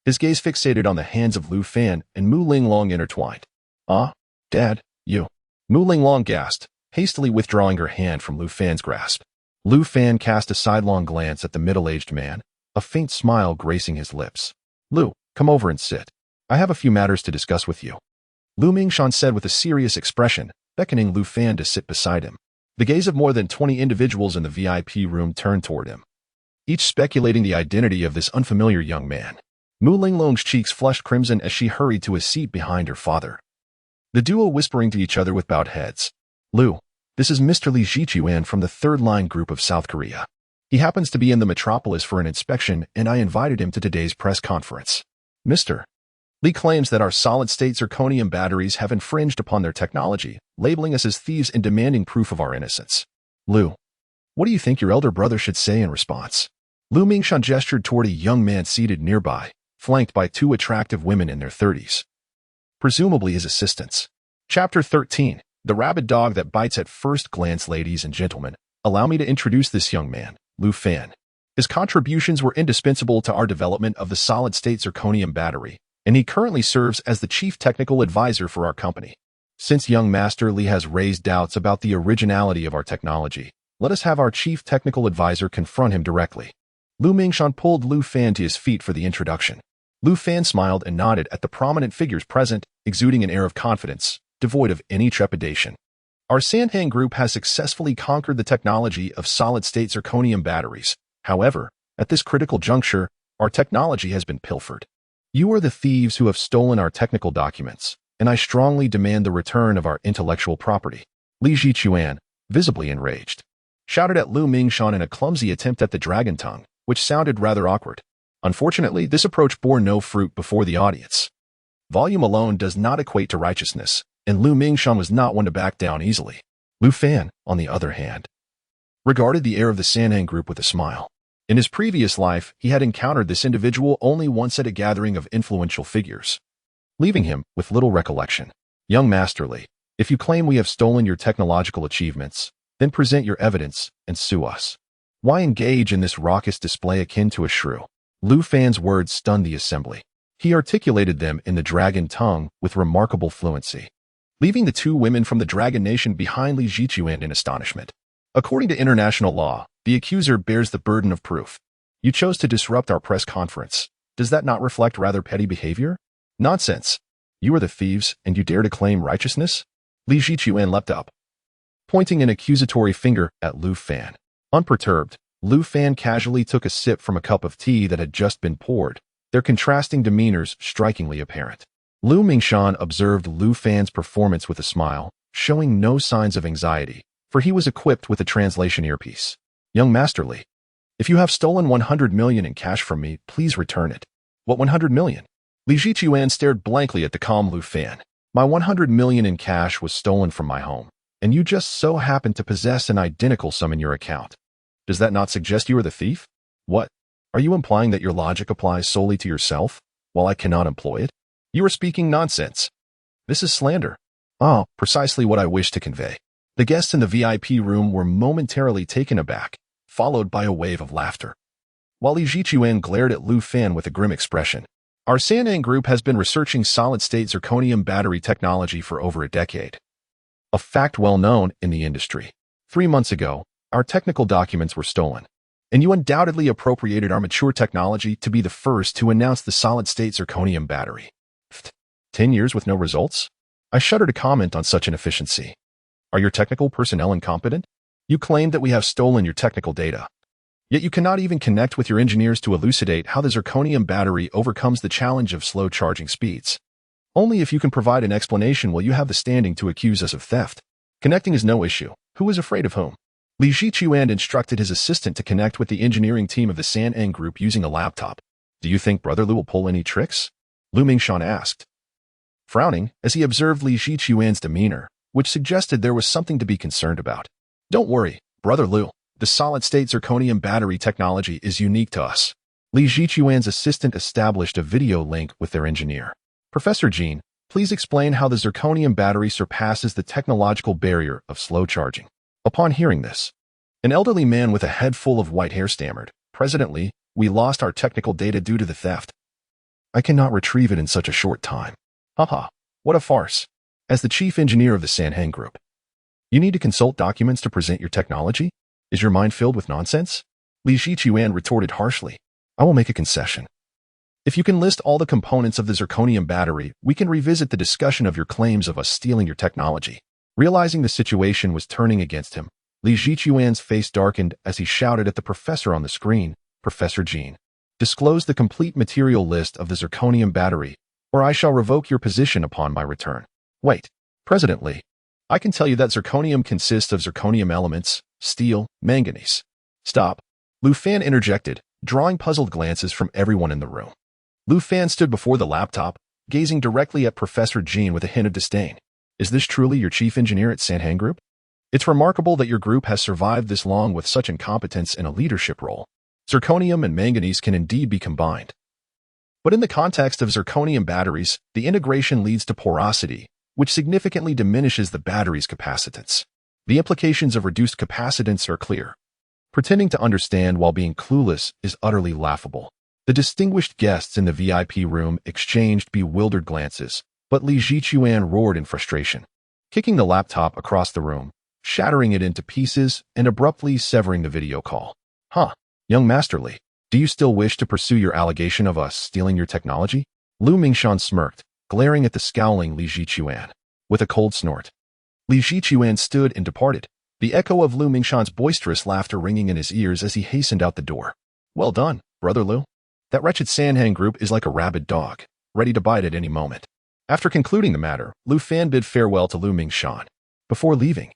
His gaze fixated on the hands of Lu Fan and Mu Ling Long intertwined. "Ah, Dad, you." Mu Ling Long gasped, hastily withdrawing her hand from Lu Fan's grasp. Lu Fan cast a sidelong glance at the middle-aged man, a faint smile gracing his lips. "Lu, come over and sit. I have a few matters to discuss with you," Lu Mingshan said with a serious expression, beckoning Lu Fan to sit beside him. The gaze of more than 20 individuals in the VIP room turned toward him, each speculating the identity of this unfamiliar young man. Mu Ling Long's cheeks flushed crimson as she hurried to a seat behind her father, the duo whispering to each other with bowed heads. "Lu, this is Mr. Lee Jichuan from the Third Line Group of South Korea. He happens to be in the metropolis for an inspection, and I invited him to today's press conference." "Mr. Lee claims that our solid-state zirconium batteries have infringed upon their technology, labeling us as thieves and demanding proof of our innocence. Lu, what do you think your elder brother should say in response?" Lu Mingshan gestured toward a young man seated nearby, flanked by two attractive women in their 30s, presumably his assistants. Chapter 13, The Rabid Dog That Bites at First Glance. Ladies and gentlemen, allow me to introduce this young man, Lu Fan. His contributions were indispensable to our development of the solid-state zirconium battery, and he currently serves as the chief technical advisor for our company. Since young Master Lee has raised doubts about the originality of our technology, let us have our chief technical advisor confront him directly. Lu Mingshan pulled Lu Fan to his feet for the introduction. Lu Fan smiled and nodded at the prominent figures present, exuding an air of confidence, devoid of any trepidation. "Our Sanhang Group has successfully conquered the technology of solid-state zirconium batteries. However, at this critical juncture, our technology has been pilfered. You are the thieves who have stolen our technical documents, and I strongly demand the return of our intellectual property." Li Jichuan, visibly enraged, shouted at Lu Mingshan in a clumsy attempt at the dragon tongue, which sounded rather awkward. Unfortunately, this approach bore no fruit before the audience. Volume alone does not equate to righteousness, and Lu Mingshan was not one to back down easily. Lu Fan, on the other hand, regarded the heir of the Sanhang Group with a smile. In his previous life, he had encountered this individual only once at a gathering of influential figures, leaving him with little recollection. "Young Master Lee, if you claim we have stolen your technological achievements, then present your evidence and sue us. Why engage in this raucous display akin to a shrew?" Lu Fan's words stunned the assembly. He articulated them in the dragon tongue with remarkable fluency, leaving the two women from the Dragon Nation behind Li Jichuan in astonishment. "According to international law, the accuser bears the burden of proof. You chose to disrupt our press conference. Does that not reflect rather petty behavior?" "Nonsense. You are the thieves, and you dare to claim righteousness?" Li Jichuan leapt up, pointing an accusatory finger at Lu Fan. Unperturbed, Lu Fan casually took a sip from a cup of tea that had just been poured, their contrasting demeanors strikingly apparent. Lu Mingshan observed Lu Fan's performance with a smile, showing no signs of anxiety, for he was equipped with a translation earpiece. "Young Master Lee, if you have stolen 100 million in cash from me, please return it." "What 100 million? Li Jichuan stared blankly at the calm Lu Fan. "My 100 million in cash was stolen from my home, and you just so happen to possess an identical sum in your account. Does that not suggest you are the thief?" "What? Are you implying that your logic applies solely to yourself, while I cannot employ it?" "You are speaking nonsense. This is slander." "Ah, precisely what I wish to convey." The guests in the VIP room were momentarily taken aback, followed by a wave of laughter, while Li Jichuan glared at Lu Fan with a grim expression. "Our Sanhang Group has been researching solid-state zirconium battery technology for over a decade, a fact well known in the industry. 3 months ago, our technical documents were stolen, and you undoubtedly appropriated our mature technology to be the first to announce the solid-state zirconium battery. 10 years with no results? I shudder to comment on such inefficiency. Are your technical personnel incompetent? You claim that we have stolen your technical data. Yet you cannot even connect with your engineers to elucidate how the zirconium battery overcomes the challenge of slow charging speeds. Only if you can provide an explanation will you have the standing to accuse us of theft. Connecting is no issue. Who is afraid of whom? Li Zhichuan instructed his assistant to connect with the engineering team of the Sanheng group using a laptop. Do you think Brother Lu will pull any tricks? Lu Mingshan asked, frowning as he observed Li Zhichuan's demeanor, which suggested there was something to be concerned about. Don't worry, Brother Lu. The solid-state zirconium battery technology is unique to us. Li Zhichuan's assistant established a video link with their engineer. Professor Jean, please explain how the zirconium battery surpasses the technological barrier of slow charging. Upon hearing this, an elderly man with a head full of white hair stammered, President Li, we lost our technical data due to the theft. I cannot retrieve it in such a short time. Haha, what a farce. As the chief engineer of the Sanheng group, you need to consult documents to present your technology? Is your mind filled with nonsense? Li Zhichuan retorted harshly. I will make a concession. If you can list all the components of the zirconium battery, we can revisit the discussion of your claims of us stealing your technology. Realizing the situation was turning against him, Li Zhichuan's face darkened as he shouted at the professor on the screen, Professor Jean, disclose the complete material list of the zirconium battery, or I shall revoke your position upon my return. Wait, President Li, I can tell you that zirconium consists of zirconium elements, steel, manganese. Stop. Lu Fan interjected, drawing puzzled glances from everyone in the room. Lu Fan stood before the laptop, gazing directly at Professor Jean with a hint of disdain. Is this truly your chief engineer at Sanheng Group? It's remarkable that your group has survived this long with such incompetence in a leadership role. Zirconium and manganese can indeed be combined. But in the context of zirconium batteries, the integration leads to porosity, which significantly diminishes the battery's capacitance. The implications of reduced capacitance are clear. Pretending to understand while being clueless is utterly laughable. The distinguished guests in the VIP room exchanged bewildered glances, but Li Zhichuan roared in frustration, kicking the laptop across the room, shattering it into pieces, and abruptly severing the video call. Huh, young Master Li, do you still wish to pursue your allegation of us stealing your technology? Lu Mingshan smirked, glaring at the scowling Li Zhichuan. With a cold snort, Li Zhichuan stood and departed, the echo of Lu Mingshan's boisterous laughter ringing in his ears as he hastened out the door. Well done, Brother Lu. That wretched Sanheng group is like a rabid dog, ready to bite at any moment. After concluding the matter, Lu Fan bid farewell to Lu Mingshan. Before leaving,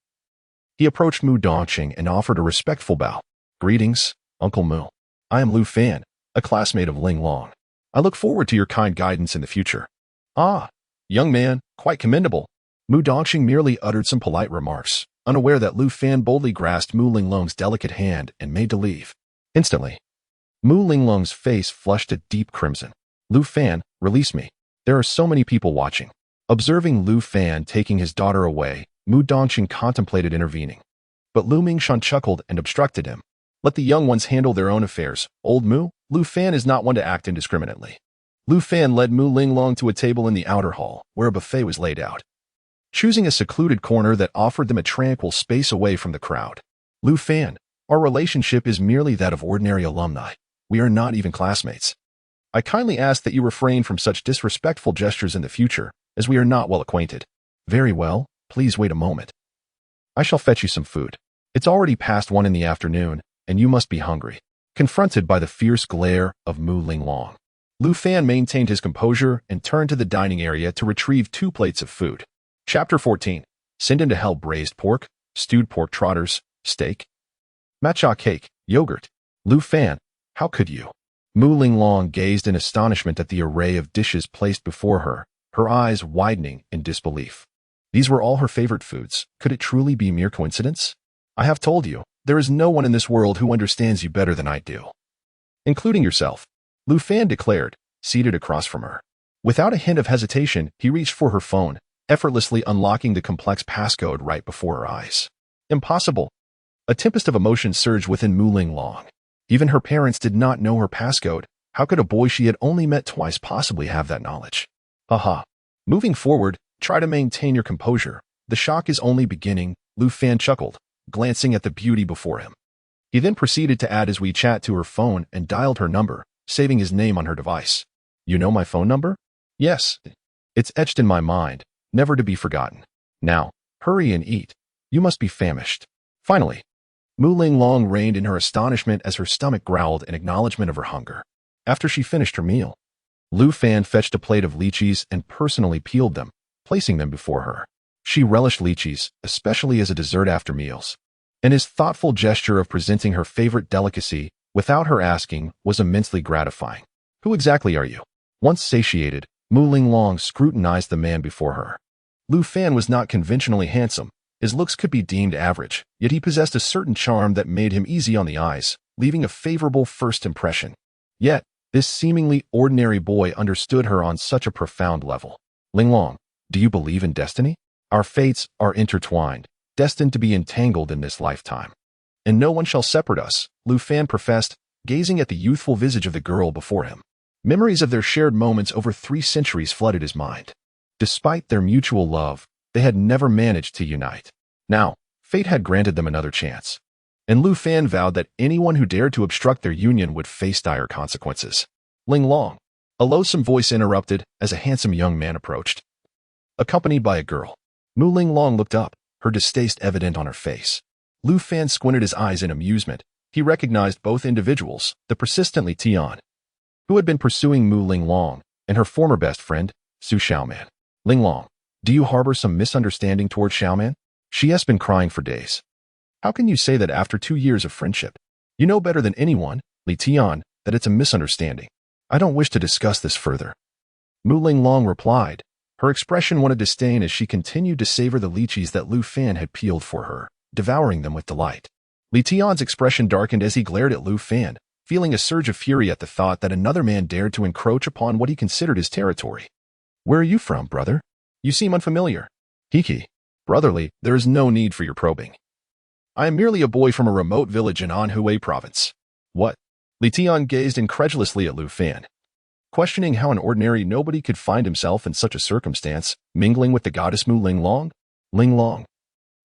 he approached Mu Dongqing and offered a respectful bow. Greetings, Uncle Mu. I am Lu Fan, a classmate of Ling Long. I look forward to your kind guidance in the future. Ah, young man, quite commendable. Mu Dongqing merely uttered some polite remarks, unaware that Lu Fan boldly grasped Mu Linglong's delicate hand and made to leave. Instantly, Mu Linglong's face flushed a deep crimson. Lu Fan, release me. There are so many people watching. Observing Lu Fan taking his daughter away, Mu Dongqing contemplated intervening. But Lu Mingshan chuckled and obstructed him. Let the young ones handle their own affairs, old Mu. Lu Fan is not one to act indiscriminately. Lu Fan led Mu Linglong to a table in the outer hall, where a buffet was laid out. Choosing a secluded corner that offered them a tranquil space away from the crowd. Lu Fan, our relationship is merely that of ordinary alumni. We are not even classmates. I kindly ask that you refrain from such disrespectful gestures in the future, as we are not well acquainted. Very well, please wait a moment. I shall fetch you some food. It's already past 1 in the afternoon, and you must be hungry. Confronted by the fierce glare of Mu Linglong, Lu Fan maintained his composure and turned to the dining area to retrieve 2 plates of food. Chapter 14. Send into hell braised pork, stewed pork trotters, steak, matcha cake, yogurt. Lu Fan, how could you? Mu Linglong gazed in astonishment at the array of dishes placed before her, her eyes widening in disbelief. These were all her favorite foods. Could it truly be mere coincidence? I have told you, there is no one in this world who understands you better than I do. Including yourself, Lu Fan declared, seated across from her. Without a hint of hesitation, he reached for her phone, effortlessly unlocking the complex passcode right before her eyes. Impossible. A tempest of emotion surged within Mu Linglong. Even her parents did not know her passcode. How could a boy she had only met twice possibly have that knowledge? Haha. Moving forward, try to maintain your composure. The shock is only beginning, Lu Fan chuckled, glancing at the beauty before him. He then proceeded to add his WeChat to her phone and dialed her number, saving his name on her device. You know my phone number? Yes. It's etched in my mind, never to be forgotten. Now, hurry and eat. You must be famished. Finally, Mu Ling Long reigned in her astonishment as her stomach growled in acknowledgement of her hunger. After she finished her meal, Lu Fan fetched a plate of lychees and personally peeled them, placing them before her. She relished lychees, especially as a dessert after meals, and his thoughtful gesture of presenting her favorite delicacy without her asking was immensely gratifying. Who exactly are you? Once satiated, Mu Ling Long scrutinized the man before her. Lu Fan was not conventionally handsome. His looks could be deemed average, yet he possessed a certain charm that made him easy on the eyes, leaving a favorable first impression. Yet, this seemingly ordinary boy understood her on such a profound level. Ling Long, do you believe in destiny? Our fates are intertwined, destined to be entangled in this lifetime. And no one shall separate us, Lu Fan professed, gazing at the youthful visage of the girl before him. Memories of their shared moments over 3 centuries flooded his mind. Despite their mutual love, they had never managed to unite. Now, fate had granted them another chance, and Lu Fan vowed that anyone who dared to obstruct their union would face dire consequences. Ling Long, a loathsome voice interrupted as a handsome young man approached, accompanied by a girl. Mu Ling Long looked up, her distaste evident on her face. Lu Fan squinted his eyes in amusement. He recognized both individuals, the persistently Tian, who had been pursuing Mu Ling Long, and her former best friend, Su Xiaoman. Ling Long, do you harbor some misunderstanding toward Xiaoman? She has been crying for days. How can you say that after 2 years of friendship? You know better than anyone, Li Tian, that it's a misunderstanding. I don't wish to discuss this further. Mu Ling Long replied, her expression one of disdain as she continued to savor the lychees that Lu Fan had peeled for her, devouring them with delight. Li Tian's expression darkened as he glared at Lu Fan, feeling a surge of fury at the thought that another man dared to encroach upon what he considered his territory. Where are you from, brother? You seem unfamiliar. Hiki. Brotherly, there is no need for your probing. I am merely a boy from a remote village in Anhui province. What? Li Tian gazed incredulously at Lu Fan, questioning how an ordinary nobody could find himself in such a circumstance, mingling with the goddess Mu Ling Long. Ling Long,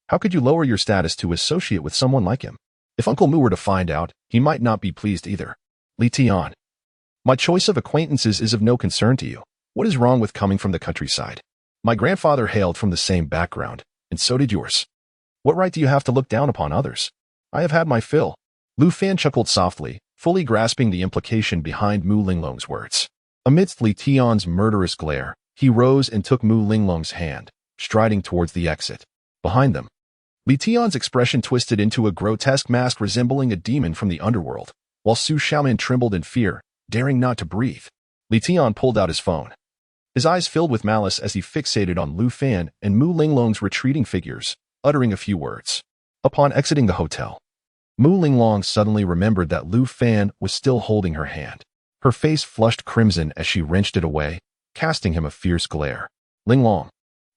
how could you lower your status to associate with someone like him? If Uncle Mu were to find out, he might not be pleased either. Li Tian, my choice of acquaintances is of no concern to you. What is wrong with coming from the countryside? My grandfather hailed from the same background, and so did yours. What right do you have to look down upon others? I have had my fill. Lu Fan chuckled softly, fully grasping the implication behind Mu Ling Long's words. Amidst Li Tian's murderous glare, he rose and took Mu Ling Long's hand, striding towards the exit. Behind them, Li Tian's expression twisted into a grotesque mask resembling a demon from the underworld, while Su Xiaoman trembled in fear, daring not to breathe. Li Tian pulled out his phone. His eyes filled with malice as he fixated on Lu Fan and Mu Ling Long's retreating figures, uttering a few words. Upon exiting the hotel, Mu Ling Long suddenly remembered that Lu Fan was still holding her hand. Her face flushed crimson as she wrenched it away, casting him a fierce glare. Ling Long,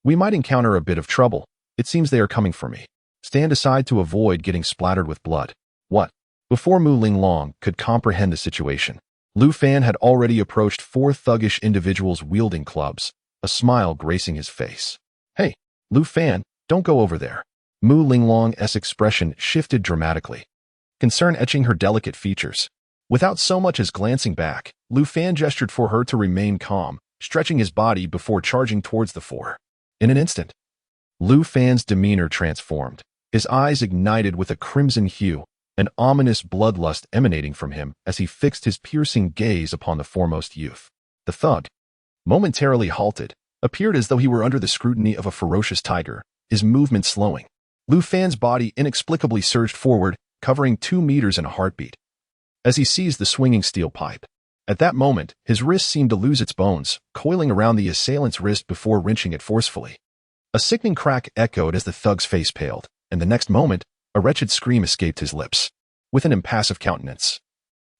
we might encounter a bit of trouble. It seems they are coming for me. Stand aside to avoid getting splattered with blood. What? Before Mu Ling Long could comprehend the situation, Lu Fan had already approached 4 thuggish individuals wielding clubs, a smile gracing his face. Hey, Lu Fan, don't go over there. Mu Ling Long's expression shifted dramatically, concern etching her delicate features. Without so much as glancing back, Lu Fan gestured for her to remain calm, stretching his body before charging towards the 4. In an instant, Lu Fan's demeanor transformed. His eyes ignited with a crimson hue, an ominous bloodlust emanating from him as he fixed his piercing gaze upon the foremost youth. The thug, momentarily halted, appeared as though he were under the scrutiny of a ferocious tiger, his movement slowing. Lu Fan's body inexplicably surged forward, covering 2 meters in a heartbeat, as he seized the swinging steel pipe. At that moment, his wrist seemed to lose its bones, coiling around the assailant's wrist before wrenching it forcefully. A sickening crack echoed as the thug's face paled, and the next moment, a wretched scream escaped his lips. With an impassive countenance,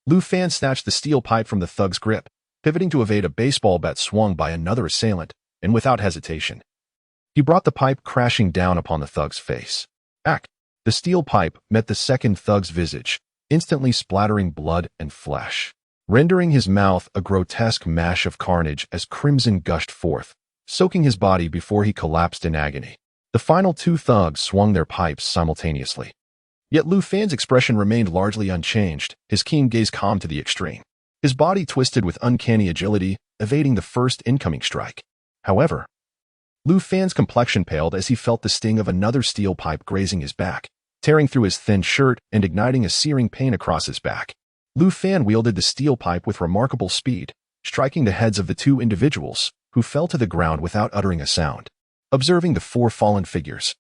Lu Fan snatched the steel pipe from the thug's grip, pivoting to evade a baseball bat swung by another assailant, and without hesitation, he brought the pipe crashing down upon the thug's face. Ack! The steel pipe met the second thug's visage, instantly splattering blood and flesh, rendering his mouth a grotesque mash of carnage as crimson gushed forth, soaking his body before he collapsed in agony. The final 2 thugs swung their pipes simultaneously. Yet Lu Fan's expression remained largely unchanged, his keen gaze calm to the extreme. His body twisted with uncanny agility, evading the first incoming strike. However, Lu Fan's complexion paled as he felt the sting of another steel pipe grazing his back, tearing through his thin shirt and igniting a searing pain across his back. Lu Fan wielded the steel pipe with remarkable speed, striking the heads of the two individuals, who fell to the ground without uttering a sound. Observing the four fallen figures,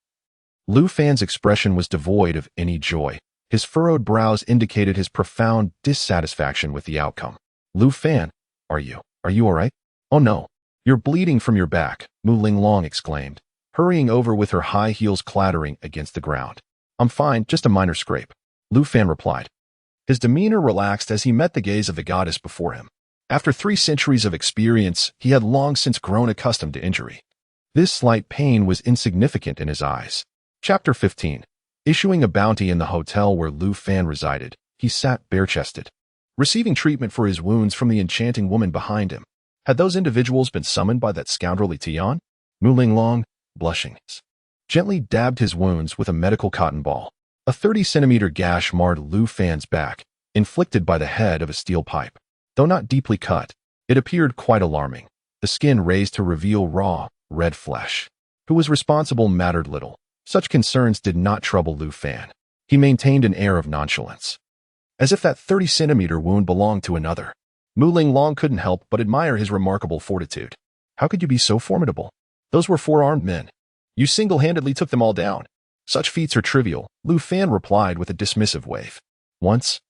Lu Fan's expression was devoid of any joy. His furrowed brows indicated his profound dissatisfaction with the outcome. Lu Fan, are you all right? Oh no, you're bleeding from your back, Mu Linglong exclaimed, hurrying over with her high heels clattering against the ground. I'm fine, just a minor scrape, Lu Fan replied. His demeanor relaxed as he met the gaze of the goddess before him. After 3 centuries of experience, he had long since grown accustomed to injury. This slight pain was insignificant in his eyes. Chapter 15. Issuing a bounty in the hotel where Lu Fan resided, he sat bare-chested, receiving treatment for his wounds from the enchanting woman behind him. Had those individuals been summoned by that scoundrel Li Tian? Mu Linglong, blushing, gently dabbed his wounds with a medical cotton ball. A 30-centimeter gash marred Lu Fan's back, inflicted by the head of a steel pipe. Though not deeply cut, it appeared quite alarming. The skin raised to reveal raw, red flesh. Who was responsible mattered little. Such concerns did not trouble Lu Fan. He maintained an air of nonchalance, as if that 30-centimeter wound belonged to another. Mu Linglong couldn't help but admire his remarkable fortitude. How could you be so formidable? Those were 4 armed men. You single-handedly took them all down. Such feats are trivial, Lu Fan replied with a dismissive wave. Once,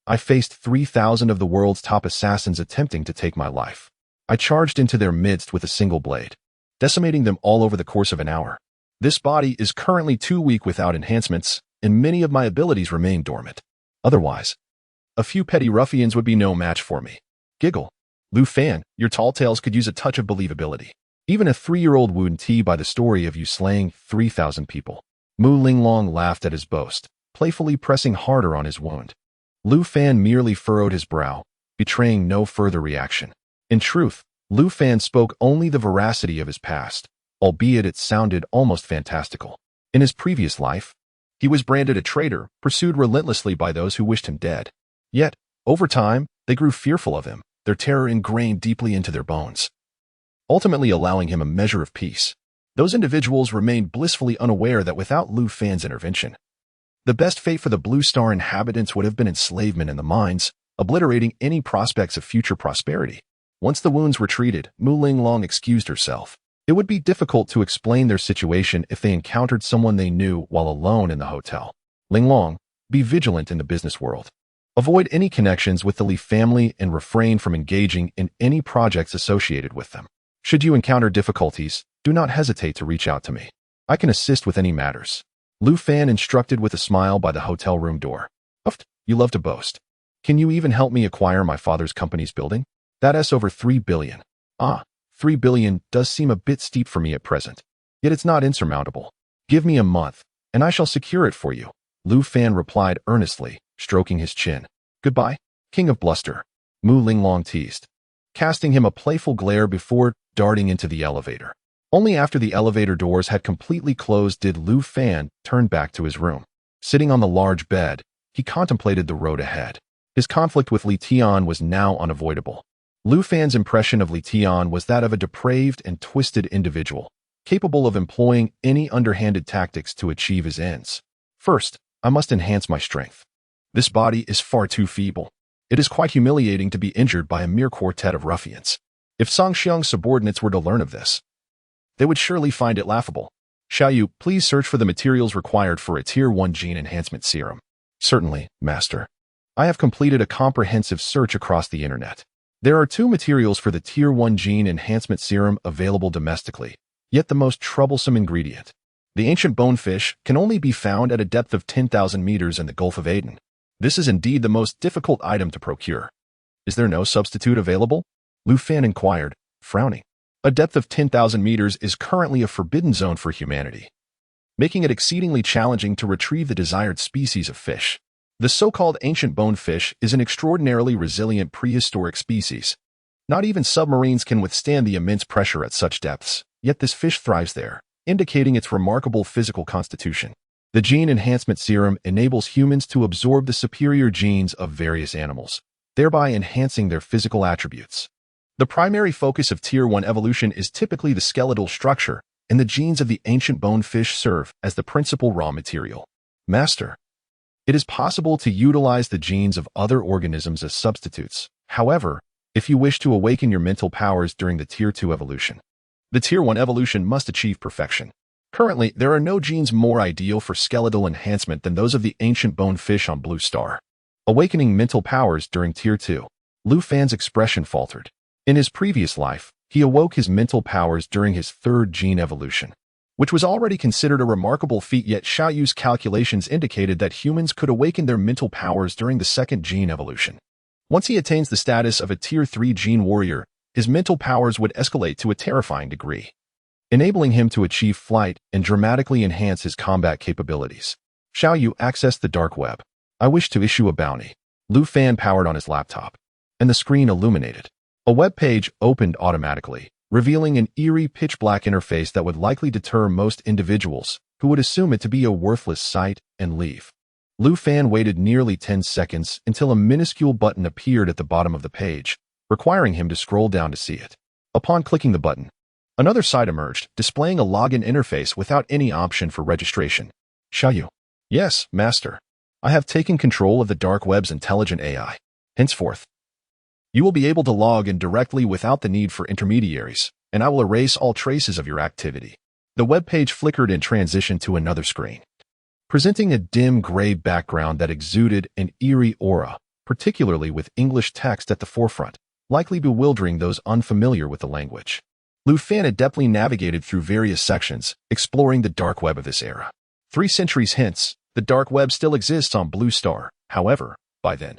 I faced 3,000 of the world's top assassins attempting to take my life. I charged into their midst with a single blade, decimating them all over the course of an hour. This body is currently too weak without enhancements, and many of my abilities remain dormant. Otherwise, a few petty ruffians would be no match for me. Giggle. Lu Fan, your tall tales could use a touch of believability. Even a 3-year-old wound tea by the story of you slaying 3,000 people. Mu Linglong laughed at his boast, playfully pressing harder on his wound. Lu Fan merely furrowed his brow, betraying no further reaction. In truth, Lu Fan spoke only the veracity of his past, albeit it sounded almost fantastical. In his previous life, he was branded a traitor, pursued relentlessly by those who wished him dead. Yet, over time, they grew fearful of him, their terror ingrained deeply into their bones, ultimately allowing him a measure of peace. Those individuals remained blissfully unaware that without Lu Fan's intervention, the best fate for the Blue Star inhabitants would have been enslavement in the mines, obliterating any prospects of future prosperity. Once the wounds were treated, Mu Linglong excused herself. It would be difficult to explain their situation if they encountered someone they knew while alone in the hotel. Linglong, be vigilant in the business world. Avoid any connections with the Li family and refrain from engaging in any projects associated with them. Should you encounter difficulties, do not hesitate to reach out to me. I can assist with any matters. Lu Fan instructed with a smile by the hotel room door. Uft, you love to boast. Can you even help me acquire my father's company's building? That's over 3 billion. 3 billion does seem a bit steep for me at present. Yet it's not insurmountable. Give me a month, and I shall secure it for you. Lu Fan replied earnestly, stroking his chin. Goodbye, King of Bluster, Mu Linglong teased, casting him a playful glare before darting into the elevator. Only after the elevator doors had completely closed did Lu Fan turn back to his room. Sitting on the large bed, he contemplated the road ahead. His conflict with Li Tian was now unavoidable. Lu Fan's impression of Li Tian was that of a depraved and twisted individual, capable of employing any underhanded tactics to achieve his ends. First, I must enhance my strength. This body is far too feeble. It is quite humiliating to be injured by a mere quartet of ruffians. If Song Xiang's subordinates were to learn of this, they would surely find it laughable. Shall you please search for the materials required for a Tier 1 gene enhancement serum? Certainly, Master. I have completed a comprehensive search across the internet. There are 2 materials for the Tier 1 gene enhancement serum available domestically, yet the most troublesome ingredient, the ancient bonefish, can only be found at a depth of 10,000 meters in the Gulf of Aden. This is indeed the most difficult item to procure. Is there no substitute available? Lu Fan inquired, frowning. A depth of 10,000 meters is currently a forbidden zone for humanity, making it exceedingly challenging to retrieve the desired species of fish. The so-called ancient bonefish is an extraordinarily resilient prehistoric species. Not even submarines can withstand the immense pressure at such depths, yet this fish thrives there, indicating its remarkable physical constitution. The gene enhancement serum enables humans to absorb the superior genes of various animals, thereby enhancing their physical attributes. The primary focus of Tier 1 evolution is typically the skeletal structure, and the genes of the ancient bonefish serve as the principal raw material. Master, it is possible to utilize the genes of other organisms as substitutes. However, if you wish to awaken your mental powers during the Tier 2 evolution, the Tier 1 evolution must achieve perfection. Currently, there are no genes more ideal for skeletal enhancement than those of the ancient bone fish on Blue Star. Awakening mental powers during Tier 2. Lu Fan's expression faltered. In his previous life, he awoke his mental powers during his third gene evolution, which was already considered a remarkable feat, yet Xiaoyu's calculations indicated that humans could awaken their mental powers during the second gene evolution. Once he attains the status of a Tier 3 gene warrior, his mental powers would escalate to a terrifying degree, enabling him to achieve flight and dramatically enhance his combat capabilities. Xiaoyu accessed the dark web. I wish to issue a bounty. Lu Fan powered on his laptop, and the screen illuminated. A web page opened automatically, revealing an eerie pitch-black interface that would likely deter most individuals who would assume it to be a worthless site and leave. Lu Fan waited nearly 10 seconds until a minuscule button appeared at the bottom of the page, requiring him to scroll down to see it. Upon clicking the button, another site emerged, displaying a login interface without any option for registration. Xiaoyu. Yes, Master. I have taken control of the dark web's intelligent AI. Henceforth, you will be able to log in directly without the need for intermediaries, and I will erase all traces of your activity. The web page flickered and transitioned to another screen, presenting a dim gray background that exuded an eerie aura, particularly with English text at the forefront, likely bewildering those unfamiliar with the language. Lu Fan adeptly navigated through various sections, exploring the dark web of this era. 3 centuries hence, the dark web still exists on Blue Star. However, by then,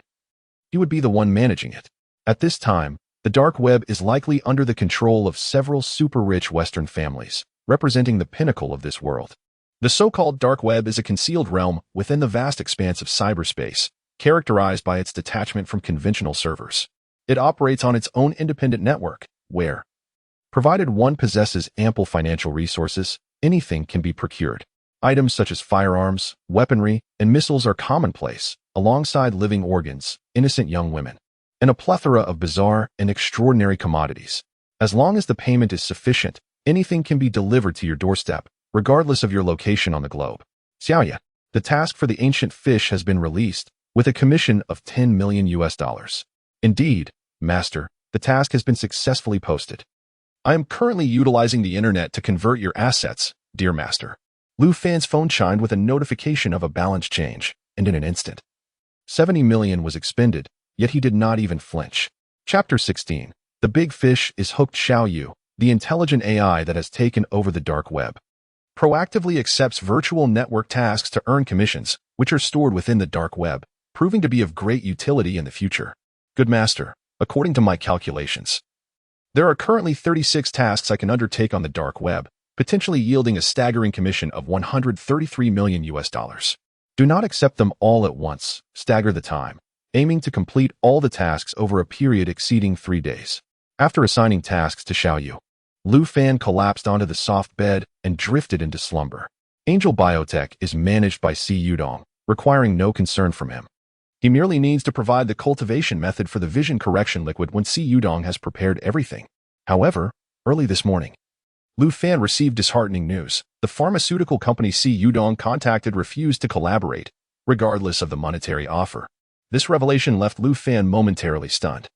he would be the one managing it. At this time, the dark web is likely under the control of several super-rich Western families, representing the pinnacle of this world. The so-called dark web is a concealed realm within the vast expanse of cyberspace, characterized by its detachment from conventional servers. It operates on its own independent network, where, provided one possesses ample financial resources, anything can be procured. Items such as firearms, weaponry, and missiles are commonplace, alongside living organs, innocent young women, and a plethora of bizarre and extraordinary commodities. As long as the payment is sufficient, anything can be delivered to your doorstep, regardless of your location on the globe. Xiaoya, the task for the ancient fish has been released, with a commission of 10 million US dollars. Indeed, Master, the task has been successfully posted. I am currently utilizing the internet to convert your assets, dear Master. Lu Fan's phone chimed with a notification of a balance change, and in an instant, 70 million was expended, yet he did not even flinch. Chapter 16. The Big Fish is hooked. Xiaoyu, the intelligent AI that has taken over the dark web, proactively accepts virtual network tasks to earn commissions, which are stored within the dark web, proving to be of great utility in the future. Good Master, according to my calculations, there are currently 36 tasks I can undertake on the dark web, potentially yielding a staggering commission of 133 million US dollars. Do not accept them all at once. Stagger the time, aiming to complete all the tasks over a period exceeding 3 days. After assigning tasks to Xiaoyu, Lu Fan collapsed onto the soft bed and drifted into slumber. Angel Biotech is managed by Si Yudong, requiring no concern from him. He merely needs to provide the cultivation method for the vision correction liquid when Si Yudong has prepared everything. However, early this morning, Lu Fan received disheartening news. The pharmaceutical company Si Yudong contacted refused to collaborate, regardless of the monetary offer. This revelation left Lu Fan momentarily stunned.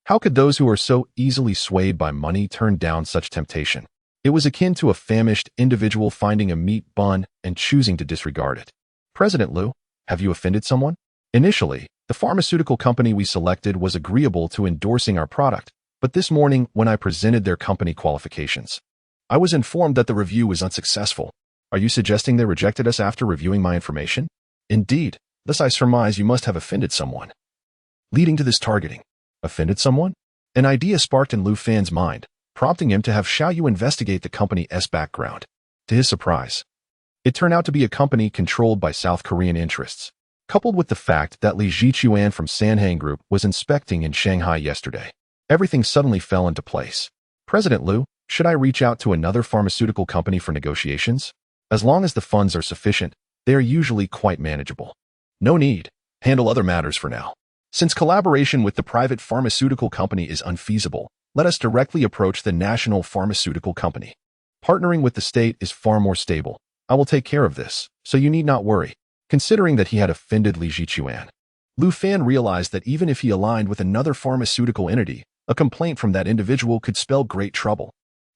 How could those who are so easily swayed by money turn down such temptation? It was akin to a famished individual finding a meat bun and choosing to disregard it. President Lu, have you offended someone? Initially, the pharmaceutical company we selected was agreeable to endorsing our product, but this morning when I presented their company qualifications, I was informed that the review was unsuccessful. Are you suggesting they rejected us after reviewing my information? Indeed, thus I surmise you must have offended someone. Leading to this targeting. Offended someone? An idea sparked in Lu Fan's mind, prompting him to have Xiaoyu investigate the company's background. To his surprise, it turned out to be a company controlled by South Korean interests, coupled with the fact that Li Jichuan from Sanhang Group was inspecting in Shanghai yesterday. Everything suddenly fell into place. President Lu, should I reach out to another pharmaceutical company for negotiations? As long as the funds are sufficient, they are usually quite manageable. No need. Handle other matters for now. Since collaboration with the private pharmaceutical company is unfeasible, let us directly approach the national pharmaceutical company. Partnering with the state is far more stable. I will take care of this, so you need not worry. considering that he had offended Li Jichuan. Lu Fan realized that even if he aligned with another pharmaceutical entity, a complaint from that individual could spell great trouble.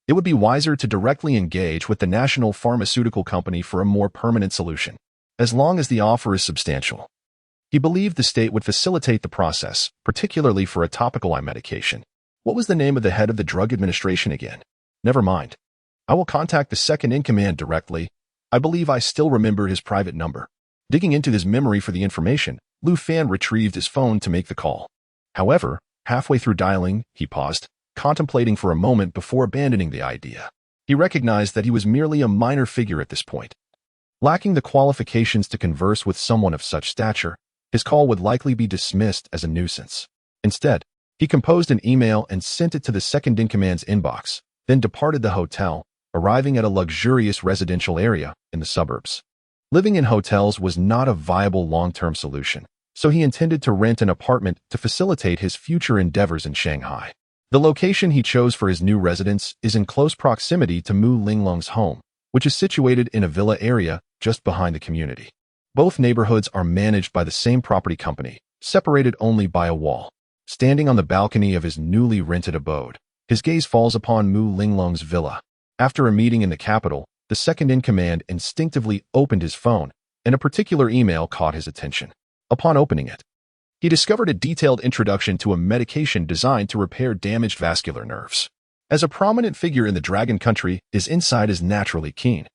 It would be wiser to directly engage with the national pharmaceutical company for a more permanent solution, as long as the offer is substantial. He believed the state would facilitate the process, particularly for a topical eye medication. What was the name of the head of the drug administration again? Never mind. I will contact the second-in-command directly. I believe I still remember his private number. Digging into his memory for the information, Lu Fan retrieved his phone to make the call. However, halfway through dialing, he paused, contemplating for a moment before abandoning the idea. He recognized that he was merely a minor figure at this point. Lacking the qualifications to converse with someone of such stature, his call would likely be dismissed as a nuisance. Instead, he composed an email and sent it to the second-in-command's inbox, then departed the hotel, arriving at a luxurious residential area in the suburbs. Living in hotels was not a viable long-term solution, so he intended to rent an apartment to facilitate his future endeavors in Shanghai. The location he chose for his new residence is in close proximity to Mu Linglong's home, which is situated in a villa area just behind the community. Both neighborhoods are managed by the same property company, separated only by a wall. Standing on the balcony of his newly rented abode, his gaze falls upon Mu Linglong's villa. After a meeting in the capital, the second-in-command instinctively opened his phone, and a particular email caught his attention. Upon opening it, he discovered a detailed introduction to a medication designed to repair damaged vascular nerves. As a prominent figure in the Dragon Country, his insight is naturally keen,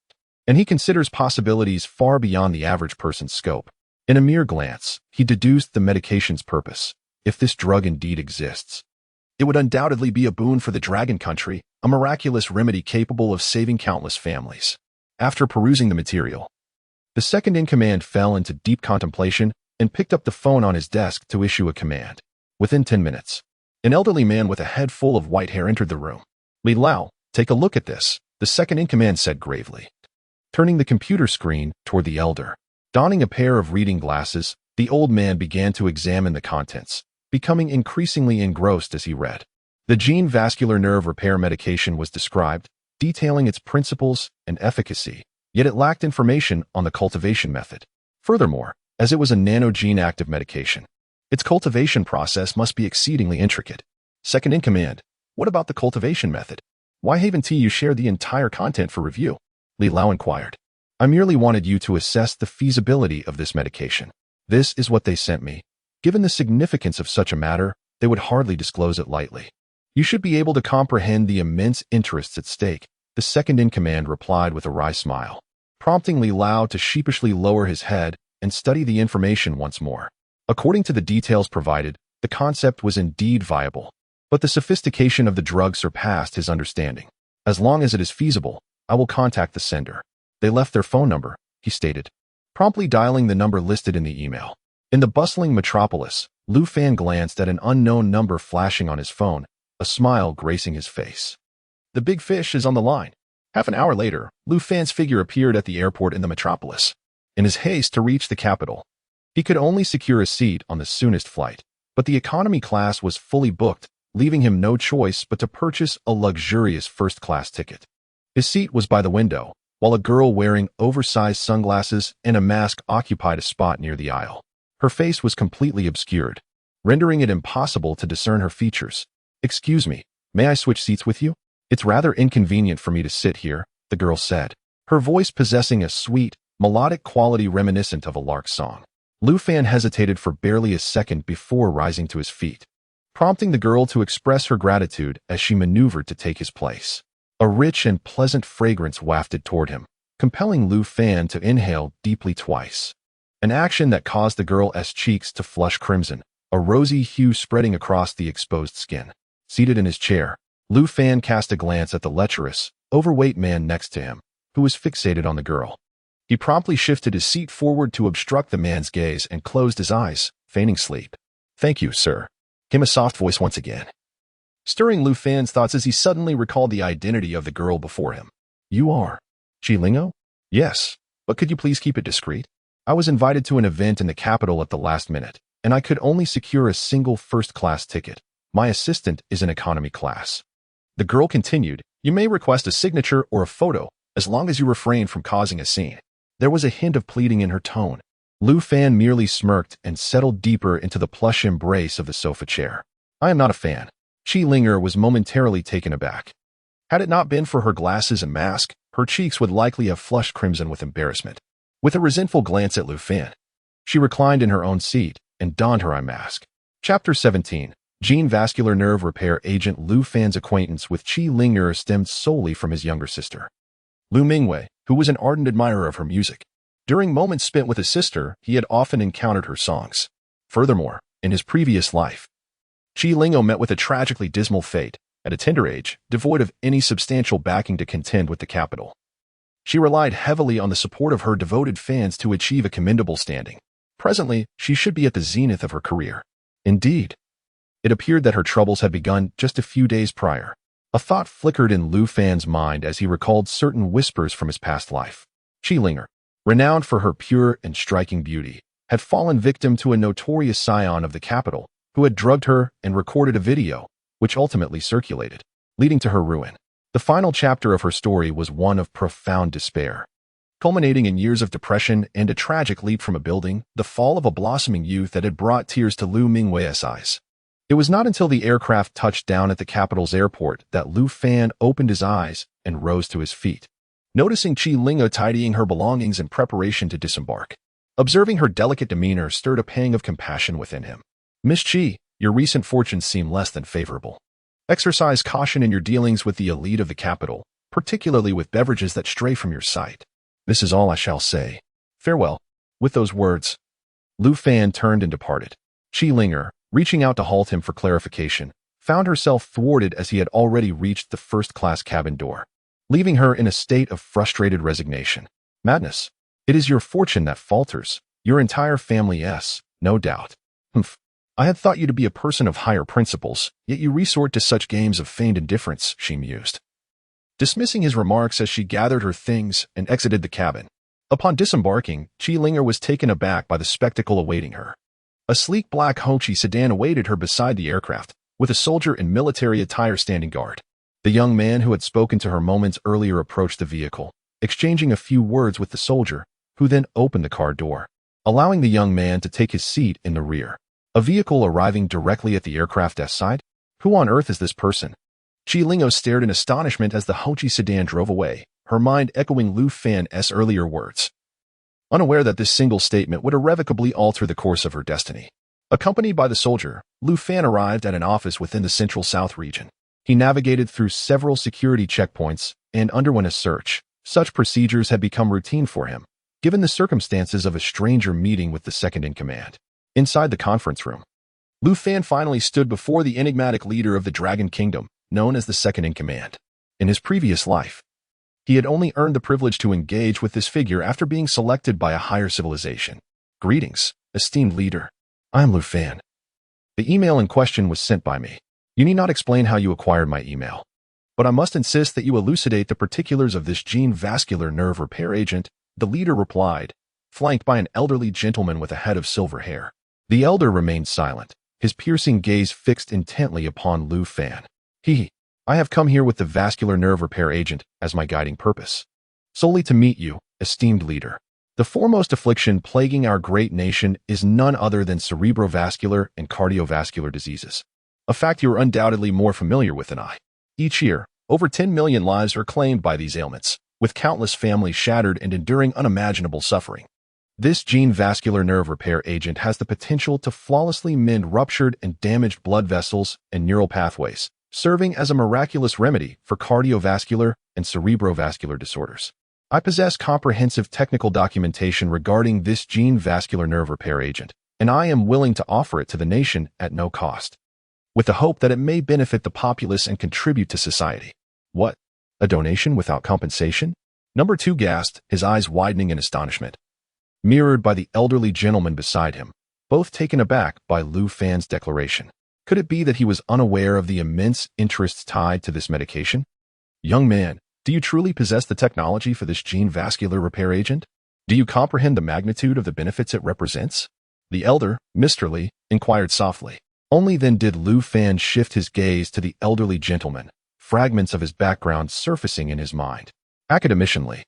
and he considers possibilities far beyond the average person's scope. In a mere glance, he deduced the medication's purpose. If this drug indeed exists, it would undoubtedly be a boon for the Dragon Country, a miraculous remedy capable of saving countless families. After perusing the material, the second-in-command fell into deep contemplation and picked up the phone on his desk to issue a command. Within 10 minutes, an elderly man with a head full of white hair entered the room. "Li Lao, take a look at this," the second-in-command said gravely, turning the computer screen toward the elder. Donning a pair of reading glasses, the old man began to examine the contents, becoming increasingly engrossed as he read. The gene vascular nerve repair medication was described, detailing its principles and efficacy, yet it lacked information on the cultivation method. Furthermore, as it was a nanogene active medication, its cultivation process must be exceedingly intricate. Second-in-command, what about the cultivation method? Why haven't you shared the entire content for review? Li Lao inquired. I merely wanted you to assess the feasibility of this medication. This is what they sent me. Given the significance of such a matter, they would hardly disclose it lightly. You should be able to comprehend the immense interests at stake, the second-in-command replied with a wry smile, prompting Li Lao to sheepishly lower his head and study the information once more. According to the details provided, the concept was indeed viable, but the sophistication of the drug surpassed his understanding. As long as it is feasible, I will contact the sender. They left their phone number, he stated, promptly dialing the number listed in the email. In the bustling metropolis, Lu Fan glanced at an unknown number flashing on his phone, a smile gracing his face. The big fish is on the line. Half an hour later, Lu Fan's figure appeared at the airport in the metropolis. In his haste to reach the capital, he could only secure a seat on the soonest flight, but the economy class was fully booked, leaving him no choice but to purchase a luxurious first-class ticket. His seat was by the window, while a girl wearing oversized sunglasses and a mask occupied a spot near the aisle. Her face was completely obscured, rendering it impossible to discern her features. "Excuse me, may I switch seats with you? It's rather inconvenient for me to sit here," the girl said, her voice possessing a sweet, melodic quality reminiscent of a lark song. Lu Fan hesitated for barely a second before rising to his feet, prompting the girl to express her gratitude as she maneuvered to take his place. A rich and pleasant fragrance wafted toward him, compelling Lu Fan to inhale deeply twice. An action that caused the girl's cheeks to flush crimson, a rosy hue spreading across the exposed skin. Seated in his chair, Lu Fan cast a glance at the lecherous, overweight man next to him, who was fixated on the girl. He promptly shifted his seat forward to obstruct the man's gaze and closed his eyes, feigning sleep. "Thank you, sir," came a soft voice once again, stirring Lu Fan's thoughts as he suddenly recalled the identity of the girl before him. "You are Jilingo?" "Yes, but could you please keep it discreet? I was invited to an event in the capital at the last minute, and I could only secure a single first-class ticket. My assistant is in economy class." The girl continued, "You may request a signature or a photo, as long as you refrain from causing a scene." There was a hint of pleading in her tone, Lu Fan merely smirked and settled deeper into the plush embrace of the sofa chair. I am not a fan. Qi Linger was momentarily taken aback. Had it not been for her glasses and mask, her cheeks would likely have flushed crimson with embarrassment. With a resentful glance at Lu Fan, she reclined in her own seat and donned her eye mask. Chapter 17. Gene Vascular Nerve Repair Agent Lu Fan's acquaintance with Qi Linger stemmed solely from his younger sister, Lu Mingwei, who was an ardent admirer of her music. During moments spent with his sister, he had often encountered her songs. Furthermore, in his previous life, Qi Lingo met with a tragically dismal fate, at a tender age, devoid of any substantial backing to contend with the capital. She relied heavily on the support of her devoted fans to achieve a commendable standing. Presently, she should be at the zenith of her career. Indeed, it appeared that her troubles had begun just a few days prior. A thought flickered in Lu Fan's mind as he recalled certain whispers from his past life. Qi Linger, renowned for her pure and striking beauty, had fallen victim to a notorious scion of the capital, who had drugged her and recorded a video, which ultimately circulated, leading to her ruin. The final chapter of her story was one of profound despair, culminating in years of depression and a tragic leap from a building, the fall of a blossoming youth that had brought tears to Lu Mingwei's eyes. It was not until the aircraft touched down at the capital's airport that Lu Fan opened his eyes and rose to his feet, noticing Qi Lingo tidying her belongings in preparation to disembark. Observing her delicate demeanor stirred a pang of compassion within him. Miss Qi, your recent fortunes seem less than favorable. Exercise caution in your dealings with the elite of the capital, particularly with beverages that stray from your sight. This is all I shall say. Farewell. With those words, Lu Fan turned and departed. Qi Linger, reaching out to halt him for clarification, found herself thwarted as he had already reached the first-class cabin door, leaving her in a state of frustrated resignation. Madness. It is your fortune that falters, your entire family's, no doubt. Humph. I had thought you to be a person of higher principles, yet you resort to such games of feigned indifference, she mused, dismissing his remarks as she gathered her things and exited the cabin. Upon disembarking, Qi Linger was taken aback by the spectacle awaiting her. A sleek black Hongqi sedan awaited her beside the aircraft, with a soldier in military attire standing guard. The young man who had spoken to her moments earlier approached the vehicle, exchanging a few words with the soldier, who then opened the car door, allowing the young man to take his seat in the rear. A vehicle arriving directly at the aircraft's side? Who on earth is this person? Qi Lingo stared in astonishment as the Hongqi sedan drove away, her mind echoing Lu Fan's earlier words, unaware that this single statement would irrevocably alter the course of her destiny. Accompanied by the soldier, Lu Fan arrived at an office within the Central South region. He navigated through several security checkpoints and underwent a search. Such procedures had become routine for him, given the circumstances of a stranger meeting with the second-in-command. Inside the conference room, Lu Fan finally stood before the enigmatic leader of the Dragon Kingdom, known as the second-in-command. In his previous life, he had only earned the privilege to engage with this figure after being selected by a higher civilization. Greetings, esteemed leader. I am Lu Fan. The email in question was sent by me. You need not explain how you acquired my email, but I must insist that you elucidate the particulars of this gene vascular nerve repair agent, the leader replied, flanked by an elderly gentleman with a head of silver hair. The elder remained silent, his piercing gaze fixed intently upon Lu Fan. I have come here with the vascular nerve repair agent as my guiding purpose, solely to meet you, esteemed leader. The foremost affliction plaguing our great nation is none other than cerebrovascular and cardiovascular diseases, a fact you are undoubtedly more familiar with than I. Each year, over 10 million lives are claimed by these ailments, with countless families shattered and enduring unimaginable suffering. This gene vascular nerve repair agent has the potential to flawlessly mend ruptured and damaged blood vessels and neural pathways, serving as a miraculous remedy for cardiovascular and cerebrovascular disorders. I possess comprehensive technical documentation regarding this gene vascular nerve repair agent, and I am willing to offer it to the nation at no cost, with the hope that it may benefit the populace and contribute to society. What? A donation without compensation? Number 2 gasped, his eyes widening in astonishment, mirrored by the elderly gentleman beside him, both taken aback by Lu Fan's declaration. Could it be that he was unaware of the immense interests tied to this medication? Young man, do you truly possess the technology for this gene vascular repair agent? Do you comprehend the magnitude of the benefits it represents? The elder, Mr. Lee, inquired softly. Only then did Lu Fan shift his gaze to the elderly gentleman, fragments of his background surfacing in his mind. Academician Lee.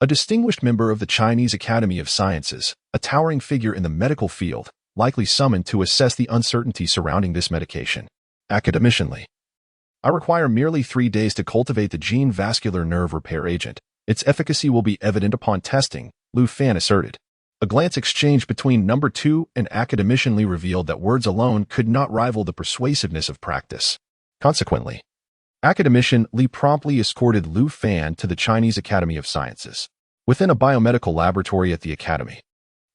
a distinguished member of the Chinese Academy of Sciences, a towering figure in the medical field, likely summoned to assess the uncertainty surrounding this medication. Academicianly, I require merely 3 days to cultivate the gene vascular nerve repair agent. Its efficacy will be evident upon testing, Lu Fan asserted. A glance exchanged between number 2 and academicianly revealed that words alone could not rival the persuasiveness of practice. Consequently, academician Li promptly escorted Lu Fan to the Chinese Academy of Sciences. Within a biomedical laboratory at the academy,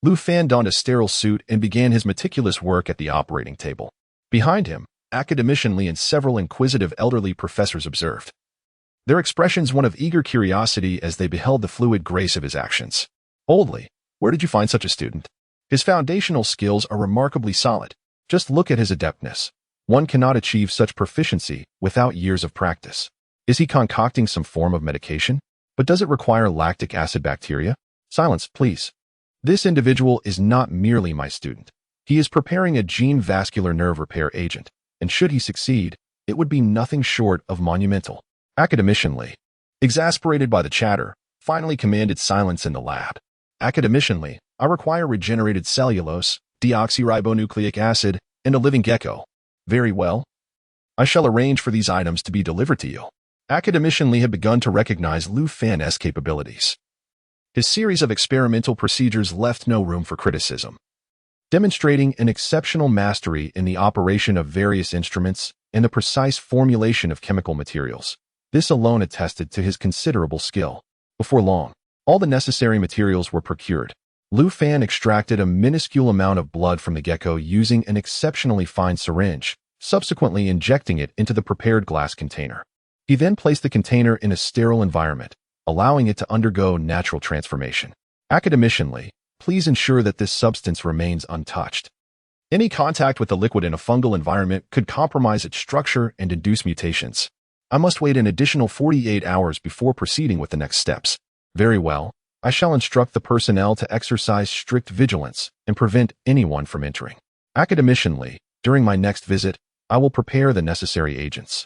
Lu Fan donned a sterile suit and began his meticulous work at the operating table. Behind him, academician Li and several inquisitive elderly professors observed, their expressions one of eager curiosity as they beheld the fluid grace of his actions. Old Li, where did you find such a student? His foundational skills are remarkably solid. Just look at his adeptness. One cannot achieve such proficiency without years of practice. Is he concocting some form of medication? But does it require lactic acid bacteria? Silence, please. This individual is not merely my student. He is preparing a gene vascular nerve repair agent, and should he succeed, it would be nothing short of monumental. Academician Li, exasperated by the chatter, finally commanded silence in the lab. Academician Li, I require regenerated cellulose, deoxyribonucleic acid, and a living gecko. Very well. I shall arrange for these items to be delivered to you. Academician Li had begun to recognize Lu Fan's capabilities. His series of experimental procedures left no room for criticism, demonstrating an exceptional mastery in the operation of various instruments and the precise formulation of chemical materials. This alone attested to his considerable skill. Before long, all the necessary materials were procured. Lu Fan extracted a minuscule amount of blood from the gecko using an exceptionally fine syringe, subsequently injecting it into the prepared glass container. He then placed the container in a sterile environment, allowing it to undergo natural transformation. Academician Li, please ensure that this substance remains untouched. Any contact with the liquid in a fungal environment could compromise its structure and induce mutations. I must wait an additional 48 hours before proceeding with the next steps. Very well. I shall instruct the personnel to exercise strict vigilance and prevent anyone from entering. Academician Li, during my next visit, I will prepare the necessary agents.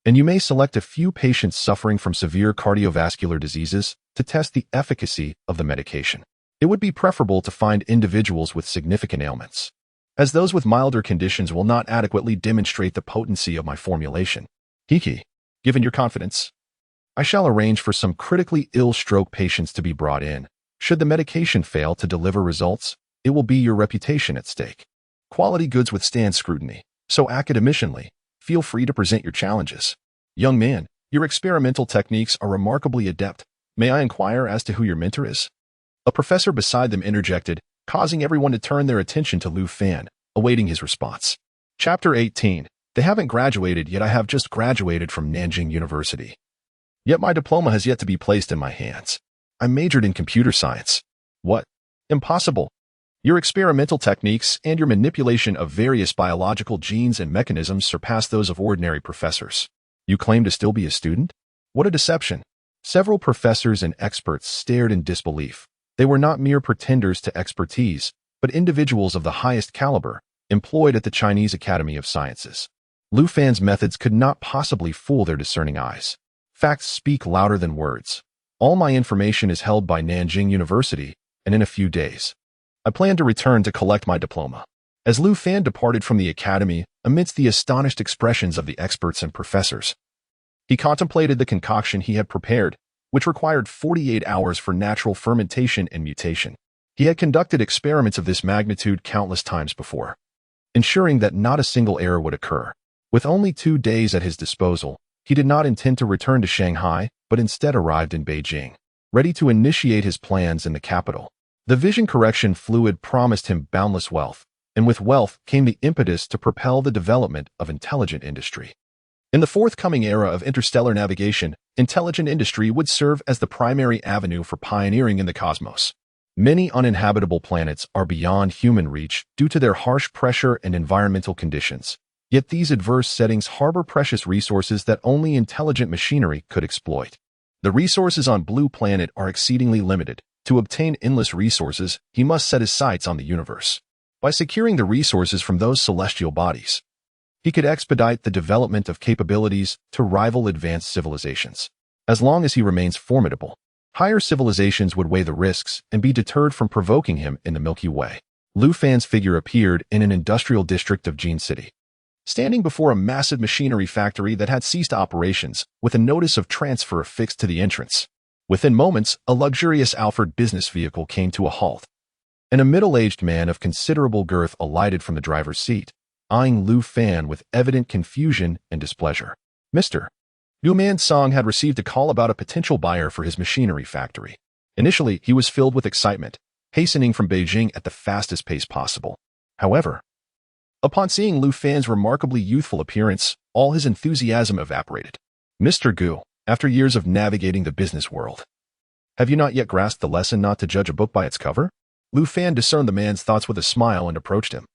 And you may select a few patients suffering from severe cardiovascular diseases to test the efficacy of the medication. It would be preferable to find individuals with significant ailments, as those with milder conditions will not adequately demonstrate the potency of my formulation. Hiki, given your confidence, I shall arrange for some critically ill stroke patients to be brought in. Should the medication fail to deliver results, it will be your reputation at stake. Quality goods withstand scrutiny, so academician Li, feel free to present your challenges. Young man, your experimental techniques are remarkably adept. May I inquire as to who your mentor is? A professor beside them interjected, causing everyone to turn their attention to Lu Fan, awaiting his response. Chapter 18. They haven't graduated yet. I have just graduated from Nanjing University. Yet my diploma has yet to be placed in my hands. I majored in computer science. What? Impossible. Your experimental techniques and your manipulation of various biological genes and mechanisms surpass those of ordinary professors. You claim to still be a student? What a deception. Several professors and experts stared in disbelief. They were not mere pretenders to expertise, but individuals of the highest caliber, employed at the Chinese Academy of Sciences. Lu Fan's methods could not possibly fool their discerning eyes. Facts speak louder than words. All my information is held by Nanjing University, and in a few days, I plan to return to collect my diploma. As Lu Fan departed from the academy, amidst the astonished expressions of the experts and professors, he contemplated the concoction he had prepared, which required 48 hours for natural fermentation and mutation. He had conducted experiments of this magnitude countless times before, ensuring that not a single error would occur. With only 2 days at his disposal, he did not intend to return to Shanghai, but instead arrived in Beijing, ready to initiate his plans in the capital. The vision correction fluid promised him boundless wealth, and with wealth came the impetus to propel the development of intelligent industry. In the forthcoming era of interstellar navigation, intelligent industry would serve as the primary avenue for pioneering in the cosmos. Many uninhabitable planets are beyond human reach due to their harsh pressure and environmental conditions. Yet these adverse settings harbor precious resources that only intelligent machinery could exploit. The resources on Blue Planet are exceedingly limited. To obtain endless resources, he must set his sights on the universe. By securing the resources from those celestial bodies, he could expedite the development of capabilities to rival advanced civilizations. As long as he remains formidable, Higher civilizations would weigh the risks and be deterred from provoking him in the Milky Way. Lu Fan's figure appeared in an industrial district of Jin City, standing before a massive machinery factory that had ceased operations with a notice of transfer affixed to the entrance. Within moments, a luxurious Alfred business vehicle came to a halt, and a middle-aged man of considerable girth alighted from the driver's seat, eyeing Lu Fan with evident confusion and displeasure. Mr. Gu Man-song had received a call about a potential buyer for his machinery factory. Initially, he was filled with excitement, hastening from Beijing at the fastest pace possible. However, upon seeing Lu Fan's remarkably youthful appearance, all his enthusiasm evaporated. Mr. Gu, after years of navigating the business world, have you not yet grasped the lesson not to judge a book by its cover? Lu Fan discerned the man's thoughts with a smile and approached him.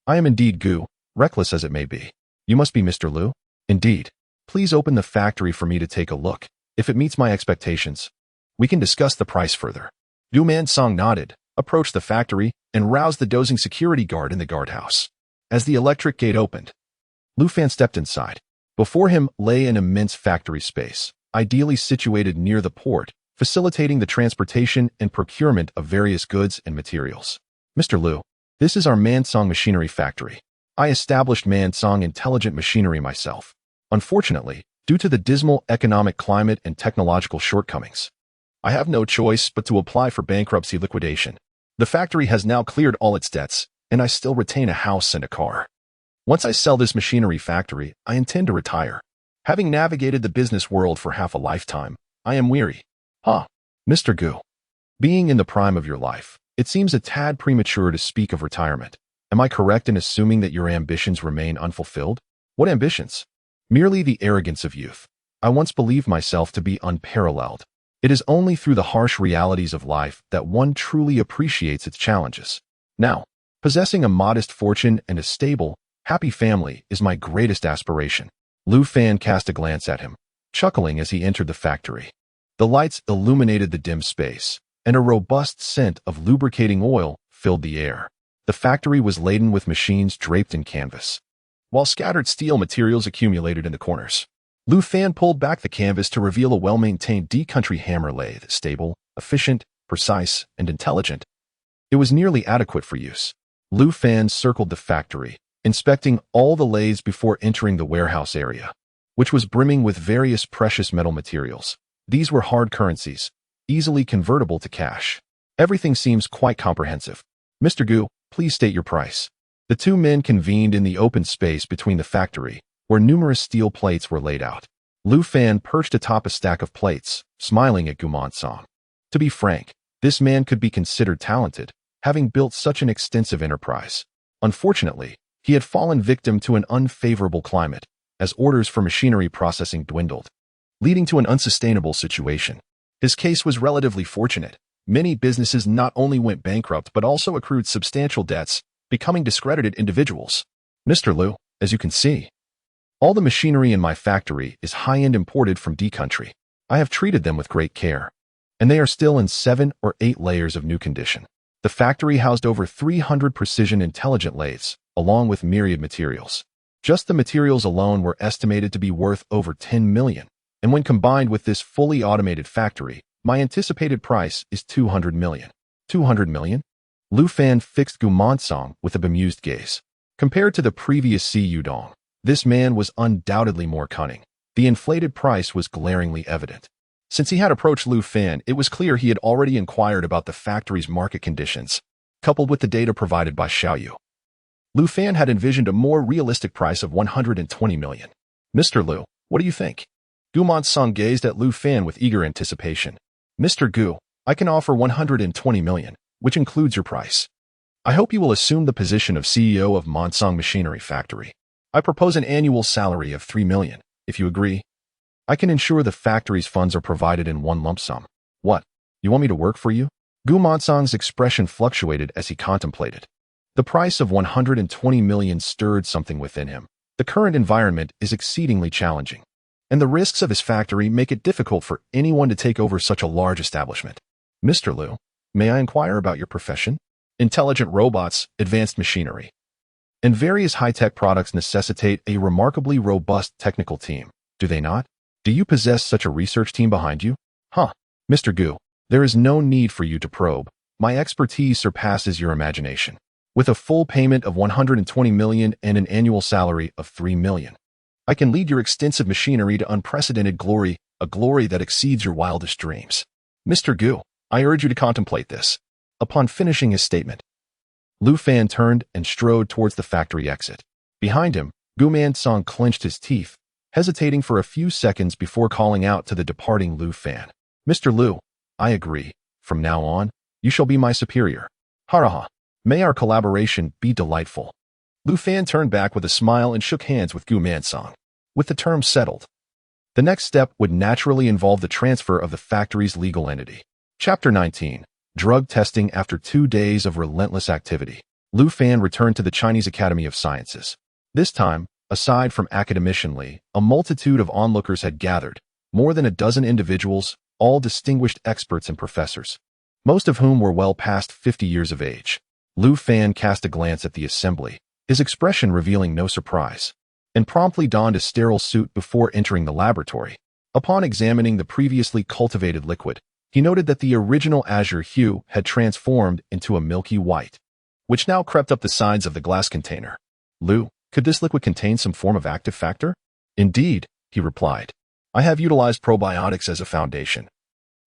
I am indeed Gu, reckless as it may be. You must be Mr. Lu? Indeed. Please open the factory for me to take a look. If it meets my expectations, we can discuss the price further. Gu Man-song nodded, approached the factory, and roused the dozing security guard in the guardhouse. As the electric gate opened, Lu Fan stepped inside. Before him lay an immense factory space, ideally situated near the port, facilitating the transportation and procurement of various goods and materials. Mr. Lu, this is our Man-song machinery factory. I established Man-song Intelligent Machinery myself. Unfortunately, due to the dismal economic climate and technological shortcomings, I have no choice but to apply for bankruptcy liquidation. The factory has now cleared all its debts, and I still retain a house and a car. Once I sell this machinery factory, I intend to retire. Having navigated the business world for half a lifetime, I am weary. Mr. Gu, being in the prime of your life, it seems a tad premature to speak of retirement. Am I correct in assuming that your ambitions remain unfulfilled? What ambitions? Merely the arrogance of youth. I once believed myself to be unparalleled. It is only through the harsh realities of life that one truly appreciates its challenges. Now, possessing a modest fortune and a stable, happy family is my greatest aspiration. Lu Fan cast a glance at him, chuckling as he entered the factory. The lights illuminated the dim space, and a robust scent of lubricating oil filled the air. The factory was laden with machines draped in canvas, while scattered steel materials accumulated in the corners. Lu Fan pulled back the canvas to reveal a well-maintained D-country hammer lathe, stable, efficient, precise, and intelligent. It was nearly adequate for use. Lu Fan circled the factory, inspecting all the lathes before entering the warehouse area, which was brimming with various precious metal materials. These were hard currencies, easily convertible to cash. Everything seems quite comprehensive. Mr. Gu, please state your price. The two men convened in the open space between the factory, where numerous steel plates were laid out. Lu Fan perched atop a stack of plates, smiling at Gu Man-song. To be frank, this man could be considered talented, having built such an extensive enterprise. Unfortunately, he had fallen victim to an unfavorable climate, as orders for machinery processing dwindled, leading to an unsustainable situation. His case was relatively fortunate. Many businesses not only went bankrupt but also accrued substantial debts, becoming discredited individuals. Mr. Lu, as you can see, all the machinery in my factory is high-end imported from D-country. I have treated them with great care, and they are still in 7 or 8 layers of new condition. The factory housed over 300 precision intelligent lathes, along with myriad materials. Just the materials alone were estimated to be worth over 10 million, and when combined with this fully automated factory, my anticipated price is 200 million. 200 million? Lu Fan fixed Gu Man-song with a bemused gaze. Compared to the previous Si Yudong, this man was undoubtedly more cunning. The inflated price was glaringly evident. Since he had approached Lu Fan, it was clear he had already inquired about the factory's market conditions, coupled with the data provided by Xiaoyu. Lu Fan had envisioned a more realistic price of 120 million. Mr. Lu, what do you think? Gu Man-song gazed at Lu Fan with eager anticipation. Mr. Gu, I can offer 120 million, which includes your price. I hope you will assume the position of CEO of Man-song Machinery Factory. I propose an annual salary of 3 million. If you agree, I can ensure the factory's funds are provided in one lump sum. What? You want me to work for you? Gu Man-song's expression fluctuated as he contemplated. The price of 120 million stirred something within him. The current environment is exceedingly challenging, and the risks of his factory make it difficult for anyone to take over such a large establishment. Mr. Lu, may I inquire about your profession? Intelligent robots, advanced machinery, and various high-tech products necessitate a remarkably robust technical team, do they not? Do you possess such a research team behind you? Mr. Gu, there is no need for you to probe. My expertise surpasses your imagination. With a full payment of 120 million and an annual salary of 3 million, I can lead your extensive machinery to unprecedented glory, a glory that exceeds your wildest dreams. Mr. Gu, I urge you to contemplate this. Upon finishing his statement, Lu Fan turned and strode towards the factory exit. Behind him, Gu Man-song clenched his teeth, hesitating for a few seconds before calling out to the departing Lu Fan. Mr. Lu, I agree. From now on, you shall be my superior. Haraha. May our collaboration be delightful. Lu Fan turned back with a smile and shook hands with Gu Man-song. With the terms settled, the next step would naturally involve the transfer of the factory's legal entity. Chapter 19. Drug testing. After 2 days of relentless activity, Lu Fan returned to the Chinese Academy of Sciences. This time, aside from academician Li, a multitude of onlookers had gathered, more than a dozen individuals, all distinguished experts and professors, most of whom were well past 50 years of age. Lu Fan cast a glance at the assembly, his expression revealing no surprise, and promptly donned a sterile suit before entering the laboratory. Upon examining the previously cultivated liquid, he noted that the original azure hue had transformed into a milky white, which now crept up the sides of the glass container. Lu, could this liquid contain some form of active factor? Indeed, he replied. I have utilized probiotics as a foundation,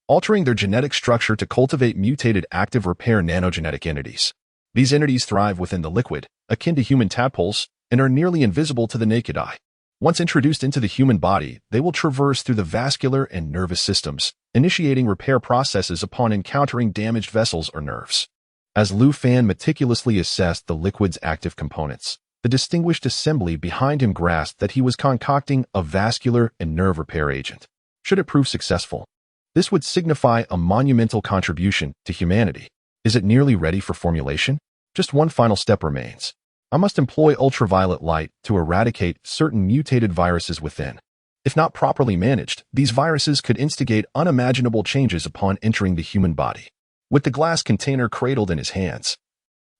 altering their genetic structure to cultivate mutated active repair nanogenetic entities. These entities thrive within the liquid, akin to human tadpoles, and are nearly invisible to the naked eye. Once introduced into the human body, they will traverse through the vascular and nervous systems, initiating repair processes upon encountering damaged vessels or nerves. As Lu Fan meticulously assessed the liquid's active components, the distinguished assembly behind him grasped that he was concocting a vascular and nerve repair agent. Should it prove successful, this would signify a monumental contribution to humanity. Is it nearly ready for formulation? Just one final step remains. I must employ ultraviolet light to eradicate certain mutated viruses within. If not properly managed, these viruses could instigate unimaginable changes upon entering the human body. With the glass container cradled in his hands,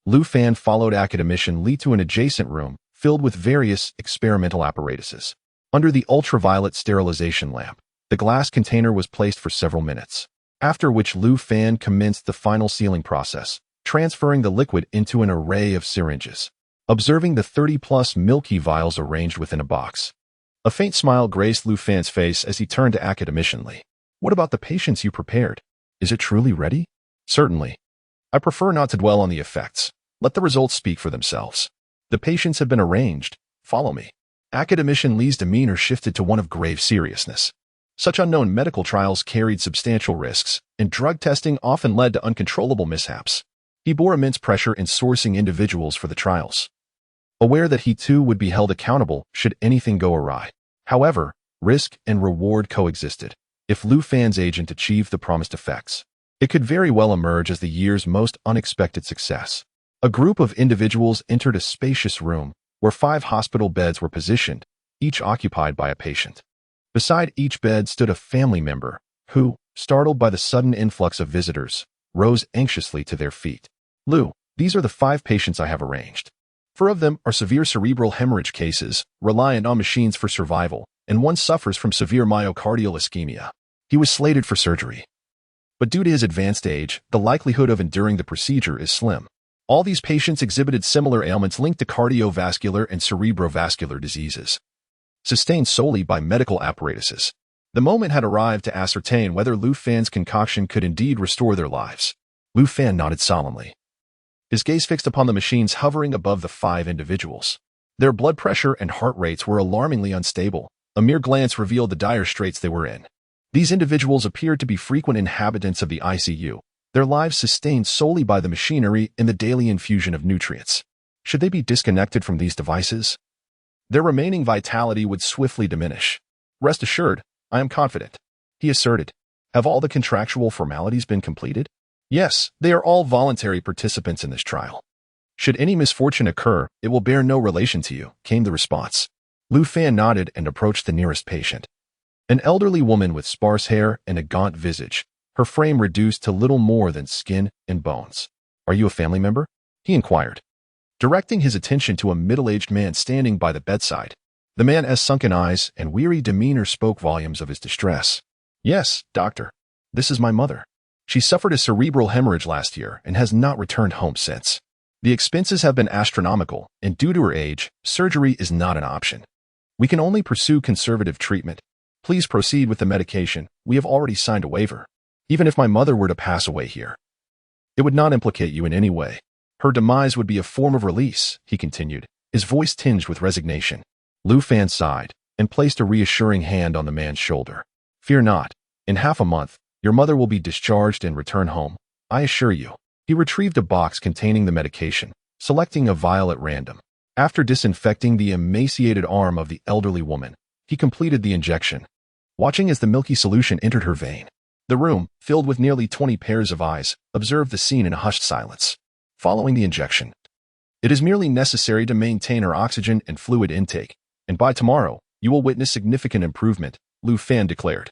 Lu Fan followed academician Li to an adjacent room filled with various experimental apparatuses. Under the ultraviolet sterilization lamp, the glass container was placed for several minutes, after which Lu Fan commenced the final sealing process, transferring the liquid into an array of syringes. Observing the 30-plus milky vials arranged within a box, a faint smile graced Lu Fan's face as he turned to academician Li. What about the patients you prepared? Is it truly ready? Certainly. I prefer not to dwell on the effects. Let the results speak for themselves. The patients have been arranged. Follow me. Academician Li's demeanor shifted to one of grave seriousness. Such unknown medical trials carried substantial risks, and drug testing often led to uncontrollable mishaps. He bore immense pressure in sourcing individuals for the trials, aware that he too would be held accountable should anything go awry. However, risk and reward coexisted. If Lu Fan's agent achieved the promised effects, it could very well emerge as the year's most unexpected success. A group of individuals entered a spacious room where 5 hospital beds were positioned, each occupied by a patient. Beside each bed stood a family member who, startled by the sudden influx of visitors, rose anxiously to their feet. Lu, these are the 5 patients I have arranged. 4 of them are severe cerebral hemorrhage cases, reliant on machines for survival, and 1 suffers from severe myocardial ischemia. He was slated for surgery, but due to his advanced age, the likelihood of enduring the procedure is slim. All these patients exhibited similar ailments linked to cardiovascular and cerebrovascular diseases, sustained solely by medical apparatuses. The moment had arrived to ascertain whether Lu Fan's concoction could indeed restore their lives. Lu Fan nodded solemnly, his gaze fixed upon the machines hovering above the 5 individuals. Their blood pressure and heart rates were alarmingly unstable. A mere glance revealed the dire straits they were in. These individuals appeared to be frequent inhabitants of the ICU, their lives sustained solely by the machinery and the daily infusion of nutrients. Should they be disconnected from these devices, their remaining vitality would swiftly diminish. Rest assured, I am confident, he asserted. Have all the contractual formalities been completed? Yes, they are all voluntary participants in this trial. Should any misfortune occur, it will bear no relation to you, came the response. Lu Fan nodded and approached the nearest patient. An elderly woman with sparse hair and a gaunt visage, her frame reduced to little more than skin and bones. Are you a family member? He inquired, directing his attention to a middle-aged man standing by the bedside. The man's sunken eyes and weary demeanor spoke volumes of his distress. Yes, doctor. This is my mother. She suffered a cerebral hemorrhage last year and has not returned home since. The expenses have been astronomical, and due to her age, surgery is not an option. We can only pursue conservative treatment. Please proceed with the medication. We have already signed a waiver. Even if my mother were to pass away here, it would not implicate you in any way. Her demise would be a form of release, he continued, his voice tinged with resignation. Lu Fan sighed and placed a reassuring hand on the man's shoulder. Fear not. In half a month, your mother will be discharged and return home, I assure you. He retrieved a box containing the medication, selecting a vial at random. After disinfecting the emaciated arm of the elderly woman, he completed the injection, watching as the milky solution entered her vein. The room, filled with nearly 20 pairs of eyes, observed the scene in a hushed silence. Following the injection, it is merely necessary to maintain her oxygen and fluid intake, and by tomorrow, you will witness significant improvement, Lu Fan declared.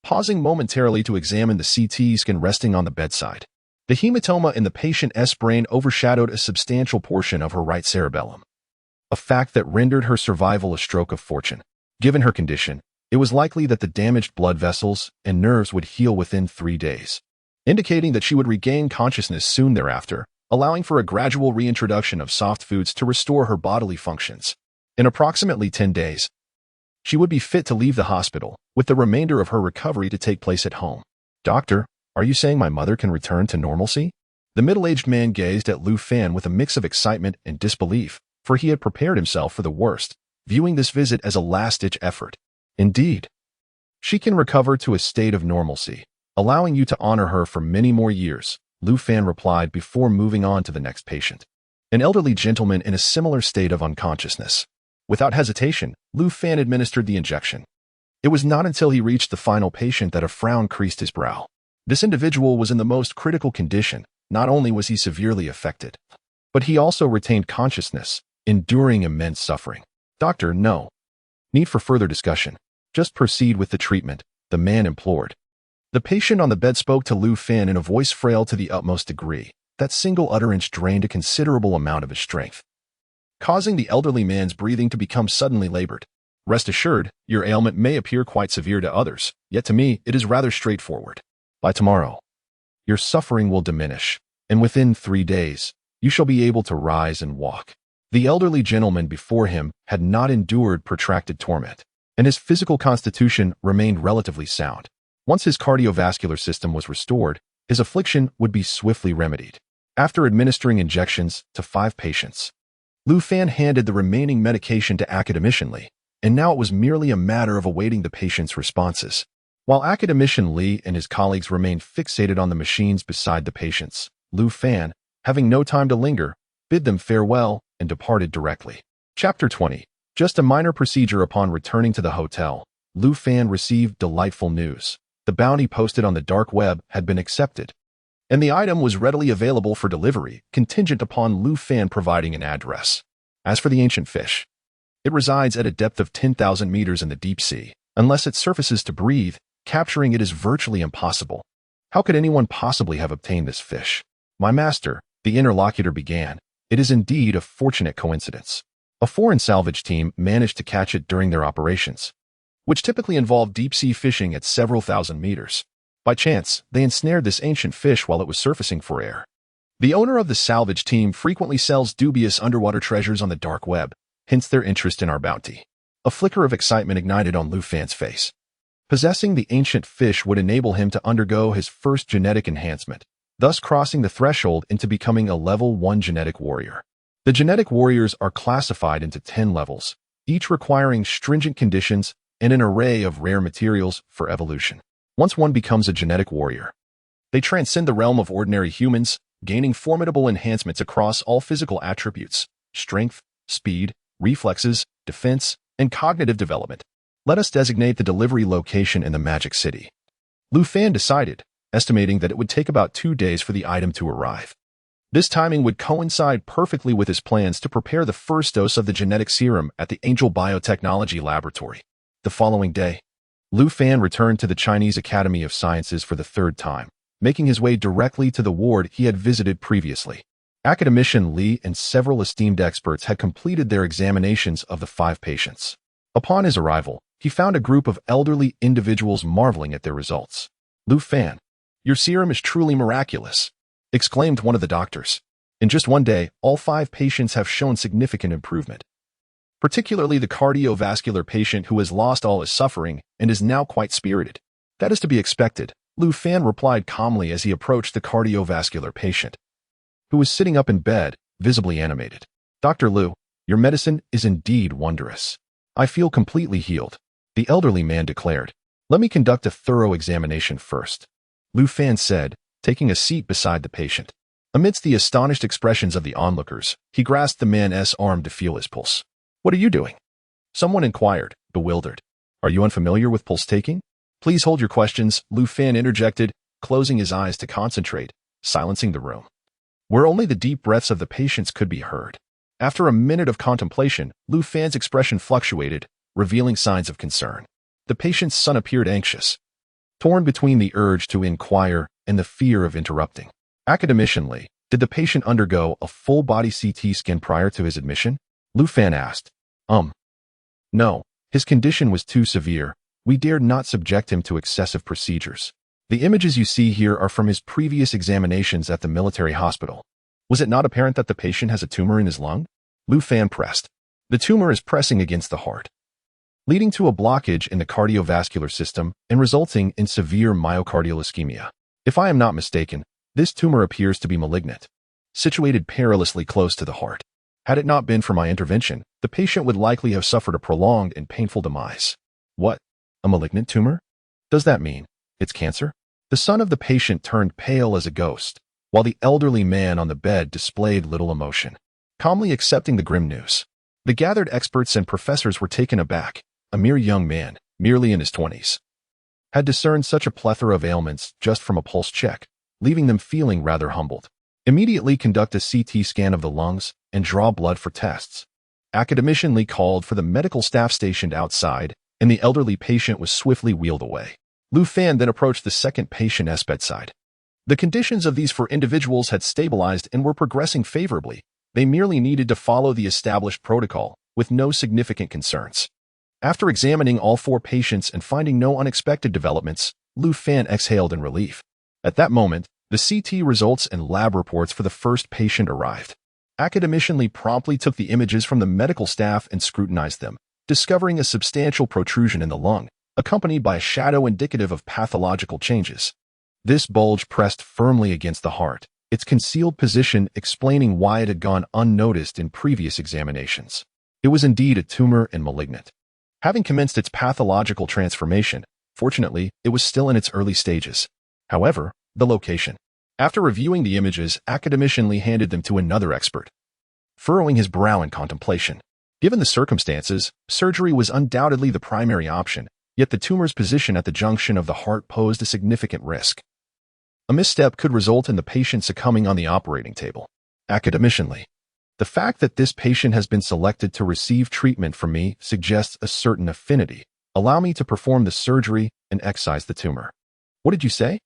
Pausing momentarily to examine the CT scan resting on the bedside, the hematoma in the patient's brain overshadowed a substantial portion of her right cerebellum, a fact that rendered her survival a stroke of fortune. Given her condition, it was likely that the damaged blood vessels and nerves would heal within 3 days, indicating that she would regain consciousness soon thereafter, allowing for a gradual reintroduction of soft foods to restore her bodily functions. In approximately 10 days, she would be fit to leave the hospital, with the remainder of her recovery to take place at home. Doctor, are you saying my mother can return to normalcy? The middle-aged man gazed at Lu Fan with a mix of excitement and disbelief, for he had prepared himself for the worst, viewing this visit as a last-ditch effort. Indeed, she can recover to a state of normalcy, allowing you to honor her for many more years, Lu Fan replied before moving on to the next patient, an elderly gentleman in a similar state of unconsciousness. Without hesitation, Lu Fan administered the injection. It was not until he reached the final patient that a frown creased his brow. This individual was in the most critical condition. Not only was he severely affected, but he also retained consciousness, enduring immense suffering. Doctor, no need for further discussion. Just proceed with the treatment, the man implored. The patient on the bed spoke to Lu Fan in a voice frail to the utmost degree. That single utterance drained a considerable amount of his strength, causing the elderly man's breathing to become suddenly labored. Rest assured, your ailment may appear quite severe to others, yet to me it is rather straightforward. By tomorrow, your suffering will diminish, and within 3 days, you shall be able to rise and walk. The elderly gentleman before him had not endured protracted torment, and his physical constitution remained relatively sound. Once his cardiovascular system was restored, his affliction would be swiftly remedied. After administering injections to 5 patients, Lu Fan handed the remaining medication to Academician Lee, and now it was merely a matter of awaiting the patient's responses. While Academician Lee and his colleagues remained fixated on the machines beside the patients, Lu Fan, having no time to linger, bid them farewell and departed directly. Chapter 20. Just a minor procedure. Upon returning to the hotel, Lu Fan received delightful news. The bounty posted on the dark web had been accepted, and the item was readily available for delivery, contingent upon Lu Fan providing an address. As for the ancient fish, it resides at a depth of 10,000 meters in the deep sea. Unless it surfaces to breathe, capturing it is virtually impossible. How could anyone possibly have obtained this fish? My master, the interlocutor began, it is indeed a fortunate coincidence. A foreign salvage team managed to catch it during their operations, which typically involved deep-sea fishing at several thousand meters. By chance, they ensnared this ancient fish while it was surfacing for air. The owner of the salvage team frequently sells dubious underwater treasures on the dark web, hence their interest in our bounty. A flicker of excitement ignited on Lu Fan's face. Possessing the ancient fish would enable him to undergo his first genetic enhancement, thus crossing the threshold into becoming a level 1 genetic warrior. The genetic warriors are classified into 10 levels, each requiring stringent conditions and an array of rare materials for evolution. Once one becomes a genetic warrior, they transcend the realm of ordinary humans, gaining formidable enhancements across all physical attributes: strength, speed, reflexes, defense, and cognitive development. Let us designate the delivery location in the Magic City. Lu Fan decided, estimating that it would take about 2 days for the item to arrive. This timing would coincide perfectly with his plans to prepare the first dose of the genetic serum at the Angel Biotechnology Laboratory. The following day, Lu Fan returned to the Chinese Academy of Sciences for the 3rd time, making his way directly to the ward he had visited previously. Academician Lee and several esteemed experts had completed their examinations of the 5 patients. Upon his arrival, he found a group of elderly individuals marveling at their results. Lu Fan, your serum is truly miraculous, exclaimed one of the doctors. In just one day, all 5 patients have shown significant improvement. Particularly the cardiovascular patient who has lost all his suffering and is now quite spirited. That is to be expected, Lu Fan replied calmly as he approached the cardiovascular patient, who was sitting up in bed, visibly animated. Dr. Lu, your medicine is indeed wondrous. I feel completely healed, the elderly man declared. Let me conduct a thorough examination first, Lu Fan said, taking a seat beside the patient. Amidst the astonished expressions of the onlookers, he grasped the man's arm to feel his pulse. What are you doing? Someone inquired, bewildered. Are you unfamiliar with pulse taking? Please hold your questions, Lu Fan interjected, closing his eyes to concentrate, silencing the room, where only the deep breaths of the patients could be heard. After a minute of contemplation, Lu Fan's expression fluctuated, revealing signs of concern. The patient's son appeared anxious, torn between the urge to inquire and the fear of interrupting. Academicianly, did the patient undergo a full-body CT scan prior to his admission? Lu Fan asked. No, his condition was too severe. We dared not subject him to excessive procedures. The images you see here are from his previous examinations at the military hospital. Was it not apparent that the patient has a tumor in his lung? Lu Fan pressed. The tumor is pressing against the heart, leading to a blockage in the cardiovascular system and resulting in severe myocardial ischemia. If I am not mistaken, this tumor appears to be malignant, situated perilously close to the heart. Had it not been for my intervention, the patient would likely have suffered a prolonged and painful demise. What? A malignant tumor? Does that mean it's cancer? The son of the patient turned pale as a ghost, while the elderly man on the bed displayed little emotion, calmly accepting the grim news. The gathered experts and professors were taken aback. A mere young man, merely in his 20s, had discerned such a plethora of ailments just from a pulse check, leaving them feeling rather humbled. Immediately conduct a CT scan of the lungs and draw blood for tests. Academicianly called for the medical staff stationed outside, and the elderly patient was swiftly wheeled away. Lu Fan then approached the second patient's bedside. The conditions of these 4 individuals had stabilized and were progressing favorably. They merely needed to follow the established protocol, with no significant concerns. After examining all 4 patients and finding no unexpected developments, Lu Fan exhaled in relief. At that moment, the CT results and lab reports for the first patient arrived. Academicianly promptly took the images from the medical staff and scrutinized them, discovering a substantial protrusion in the lung, accompanied by a shadow indicative of pathological changes. This bulge pressed firmly against the heart, its concealed position explaining why it had gone unnoticed in previous examinations. It was indeed a tumor and malignant. Having commenced its pathological transformation, fortunately, it was still in its early stages. However, the location. After reviewing the images, academicianly handed them to another expert, furrowing his brow in contemplation. Given the circumstances, surgery was undoubtedly the primary option, yet the tumor's position at the junction of the heart posed a significant risk. A misstep could result in the patient succumbing on the operating table. Academicianly, the fact that this patient has been selected to receive treatment from me suggests a certain affinity. Allow me to perform the surgery and excise the tumor. What did you say?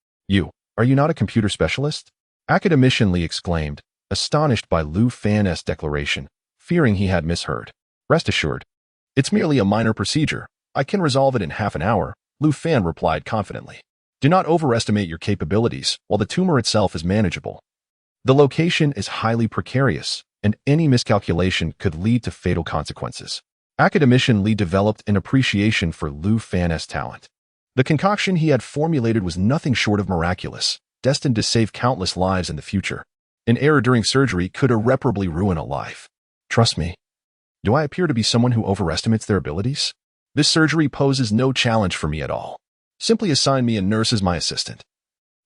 Are you not a computer specialist? Academicianly exclaimed, astonished by Lu Fan's declaration, fearing he had misheard. Rest assured, it's merely a minor procedure. I can resolve it in half an hour, Lu Fan replied confidently. Do not overestimate your capabilities, while the tumor itself is manageable. The location is highly precarious, and any miscalculation could lead to fatal consequences. Academicianly developed an appreciation for Lu Fan's talent. The concoction he had formulated was nothing short of miraculous, destined to save countless lives in the future. An error during surgery could irreparably ruin a life. Trust me. Do I appear to be someone who overestimates their abilities? This surgery poses no challenge for me at all. Simply assign me a nurse as my assistant,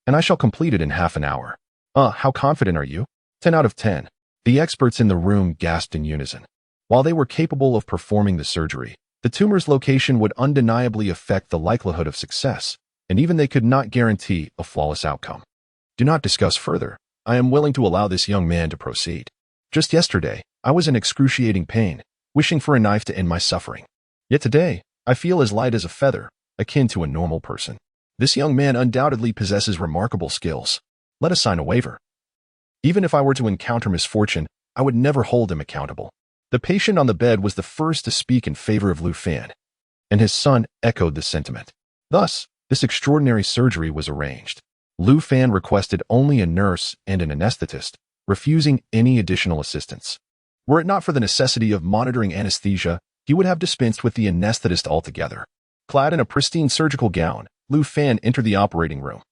and I shall complete it in half an hour. How confident are you? 10 out of 10. The experts in the room gasped in unison. While they were capable of performing the surgery, the tumor's location would undeniably affect the likelihood of success, and even they could not guarantee a flawless outcome. Do not discuss further. I am willing to allow this young man to proceed. Just yesterday, I was in excruciating pain, wishing for a knife to end my suffering. Yet today, I feel as light as a feather, akin to a normal person. This young man undoubtedly possesses remarkable skills. Let us sign a waiver. Even if I were to encounter misfortune, I would never hold him accountable. The patient on the bed was the first to speak in favor of Lu Fan, and his son echoed the sentiment. Thus, This extraordinary surgery was arranged. Lu Fan requested only a nurse and an anesthetist, refusing any additional assistance. Were it not for the necessity of monitoring anesthesia, he would have dispensed with the anesthetist altogether. Clad in a pristine surgical gown, Lu Fan entered the operating room,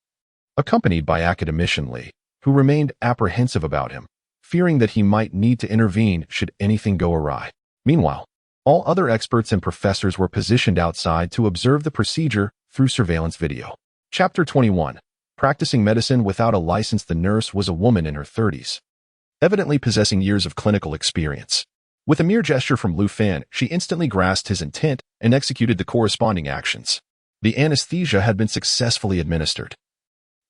accompanied by academician Li, who remained apprehensive about him, fearing that he might need to intervene should anything go awry. Meanwhile, all other experts and professors were positioned outside to observe the procedure through surveillance video. Chapter 21. Practicing medicine without a license. The nurse was a woman in her 30s, evidently possessing years of clinical experience. With a mere gesture from Lu Fan, she instantly grasped his intent and executed the corresponding actions. The anesthesia had been successfully administered,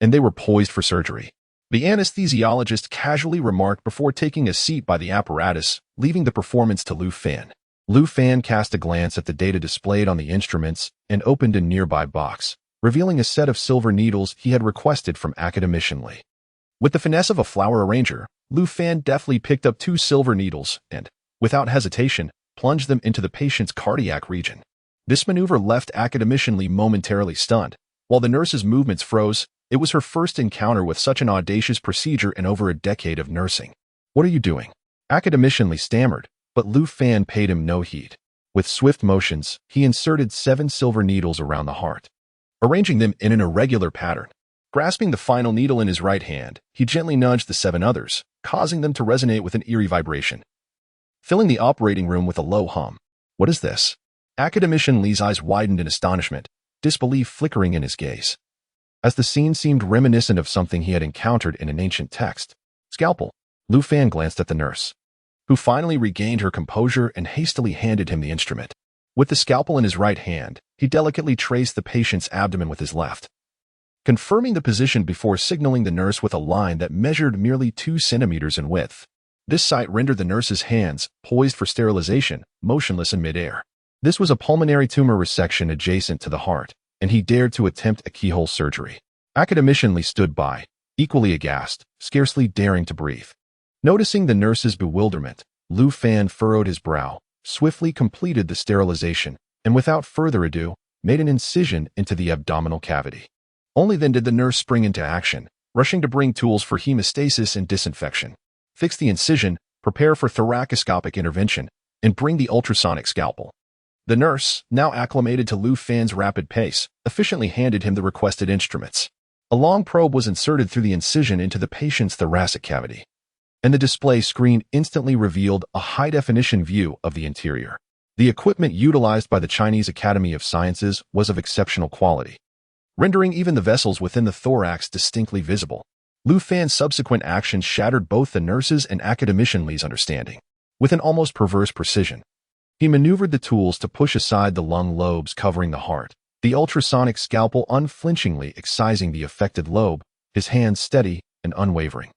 and they were poised for surgery. The anesthesiologist casually remarked before taking a seat by the apparatus, leaving the performance to Lu Fan. Lu Fan cast a glance at the data displayed on the instruments and opened a nearby box, revealing a set of silver needles he had requested from academician Li. With the finesse of a flower arranger, Lu Fan deftly picked up 2 silver needles and, without hesitation, plunged them into the patient's cardiac region. This maneuver left academician Li momentarily stunned. While the nurse's movements froze, it was her first encounter with such an audacious procedure in over a decade of nursing. "What are you doing?" Academician Li stammered, but Lu Fan paid him no heed. With swift motions, he inserted 7 silver needles around the heart, arranging them in an irregular pattern. Grasping the final needle in his right hand, he gently nudged the 7 others, causing them to resonate with an eerie vibration, filling the operating room with a low hum. "What is this?" Academician Li's eyes widened in astonishment, disbelief flickering in his gaze, as the scene seemed reminiscent of something he had encountered in an ancient text. "Scalpel." Lu Fan glanced at the nurse, who finally regained her composure and hastily handed him the instrument. With the scalpel in his right hand, he delicately traced the patient's abdomen with his left, confirming the position before signaling the nurse with a line that measured merely 2 centimeters in width. This sight rendered the nurse's hands, poised for sterilization, motionless in midair. This was a pulmonary tumor resection adjacent to the heart, and he dared to attempt a keyhole surgery. Academician Li stood by, equally aghast, scarcely daring to breathe. Noticing the nurse's bewilderment, Lu Fan furrowed his brow, swiftly completed the sterilization, and without further ado, made an incision into the abdominal cavity. Only then did the nurse spring into action, rushing to bring tools for hemostasis and disinfection. Fix the incision, prepare for thoracoscopic intervention, and bring the ultrasonic scalpel. The nurse, now acclimated to Lu Fan's rapid pace, efficiently handed him the requested instruments. A long probe was inserted through the incision into the patient's thoracic cavity, and the display screen instantly revealed a high-definition view of the interior. The equipment utilized by the Chinese Academy of Sciences was of exceptional quality, rendering even the vessels within the thorax distinctly visible. Lu Fan's subsequent actions shattered both the nurse's and academician Li's understanding. With an almost perverse precision, he maneuvered the tools to push aside the lung lobes covering the heart, the ultrasonic scalpel unflinchingly excising the affected lobe, his hands steady and unwavering.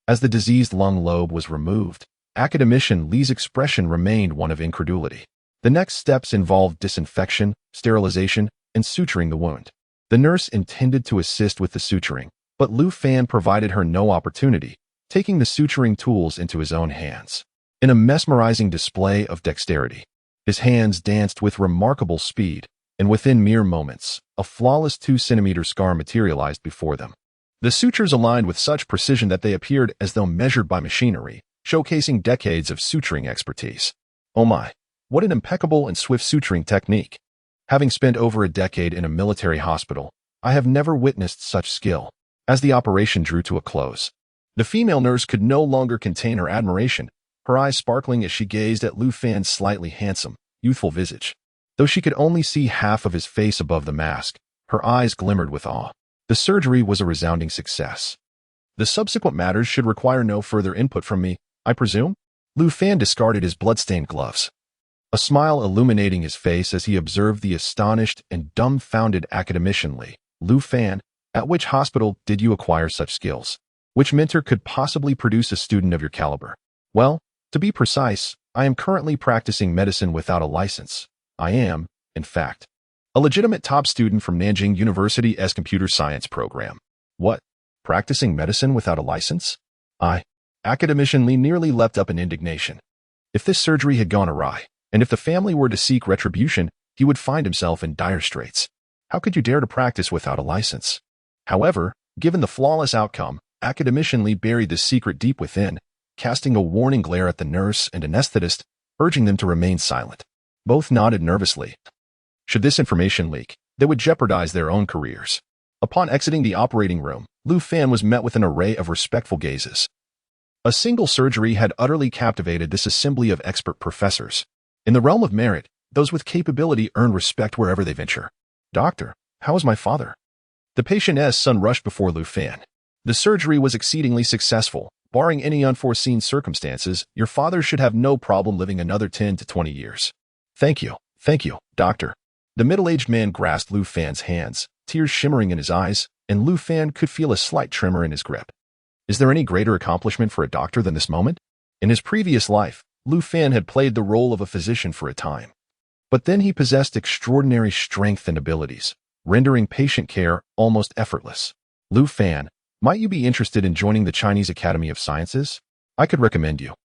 As the diseased lung lobe was removed, academician Li's expression remained one of incredulity. The next steps involved disinfection, sterilization, and suturing the wound. The nurse intended to assist with the suturing, but Lu Fan provided her no opportunity, taking the suturing tools into his own hands. In a mesmerizing display of dexterity, his hands danced with remarkable speed, and within mere moments, a flawless 2-centimeter scar materialized before them. The sutures aligned with such precision that they appeared as though measured by machinery, showcasing decades of suturing expertise. Oh my, what an impeccable and swift suturing technique! Having spent over a decade in a military hospital, I have never witnessed such skill. As the operation drew to a close, the female nurse could no longer contain her admiration, her eyes sparkling as she gazed at Lu Fan's slightly handsome, youthful visage. Though she could only see half of his face above the mask, her eyes glimmered with awe. The surgery was a resounding success. The subsequent matters should require no further input from me, I presume? Lu Fan discarded his bloodstained gloves, a smile illuminating his face as he observed the astonished and dumbfounded academician Li. "Lu Fan, at which hospital did you acquire such skills? Which mentor could possibly produce a student of your caliber?" "Well, to be precise, I am currently practicing medicine without a license. I am, in fact, a legitimate top student from Nanjing University's computer science program." "What? Practicing medicine without a license?" Academician Li nearly leapt up in indignation. If this surgery had gone awry, and if the family were to seek retribution, he would find himself in dire straits. How could you dare to practice without a license? However, given the flawless outcome, Academician Lee buried the secret deep within, casting a warning glare at the nurse and anesthetist, urging them to remain silent. Both nodded nervously. Should this information leak, they would jeopardize their own careers. Upon exiting the operating room, Lu Fan was met with an array of respectful gazes. A single surgery had utterly captivated this assembly of expert professors. In the realm of merit, those with capability earn respect wherever they venture. Doctor, how is my father? The patient's son rushed before Lu Fan. The surgery was exceedingly successful. Barring any unforeseen circumstances, your father should have no problem living another 10 to 20 years. Thank you, doctor. The middle-aged man grasped Lu Fan's hands, tears shimmering in his eyes, and Lu Fan could feel a slight tremor in his grip. Is there any greater accomplishment for a doctor than this moment? In his previous life, Lu Fan had played the role of a physician for a time. But then he possessed extraordinary strength and abilities, rendering patient care almost effortless. Lu Fan, might you be interested in joining the Chinese Academy of Sciences? I could recommend you.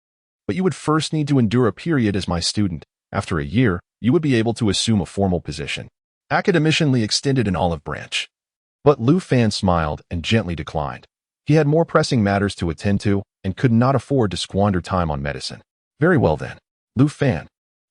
But you would first need to endure a period as my student. After a year, you would be able to assume a formal position. Academician Lee extended an olive branch. But Lu Fan smiled and gently declined. He had more pressing matters to attend to and could not afford to squander time on medicine. Very well then. Lu Fan,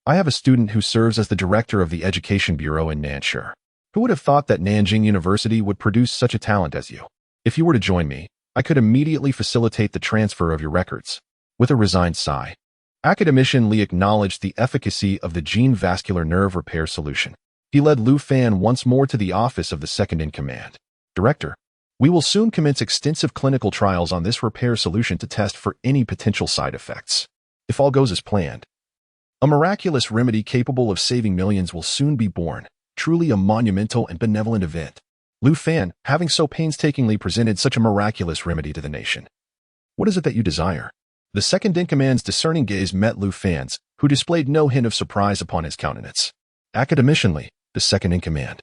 I have a student who serves as the director of the Education Bureau in Nanshur. Who would have thought that Nanjing University would produce such a talent as you? If you were to join me, I could immediately facilitate the transfer of your records. With a resigned sigh, Academician Lee acknowledged the efficacy of the gene vascular nerve repair solution. He led Lu Fan once more to the office of the second-in-command. Director, we will soon commence extensive clinical trials on this repair solution to test for any potential side effects. If all goes as planned, a miraculous remedy capable of saving millions will soon be born, truly a monumental and benevolent event. Lu Fan, having so painstakingly presented such a miraculous remedy to the nation. What is it that you desire? The second-in-command's discerning gaze met Lu Fan's, who displayed no hint of surprise upon his countenance. Academician Lee, the second-in-command.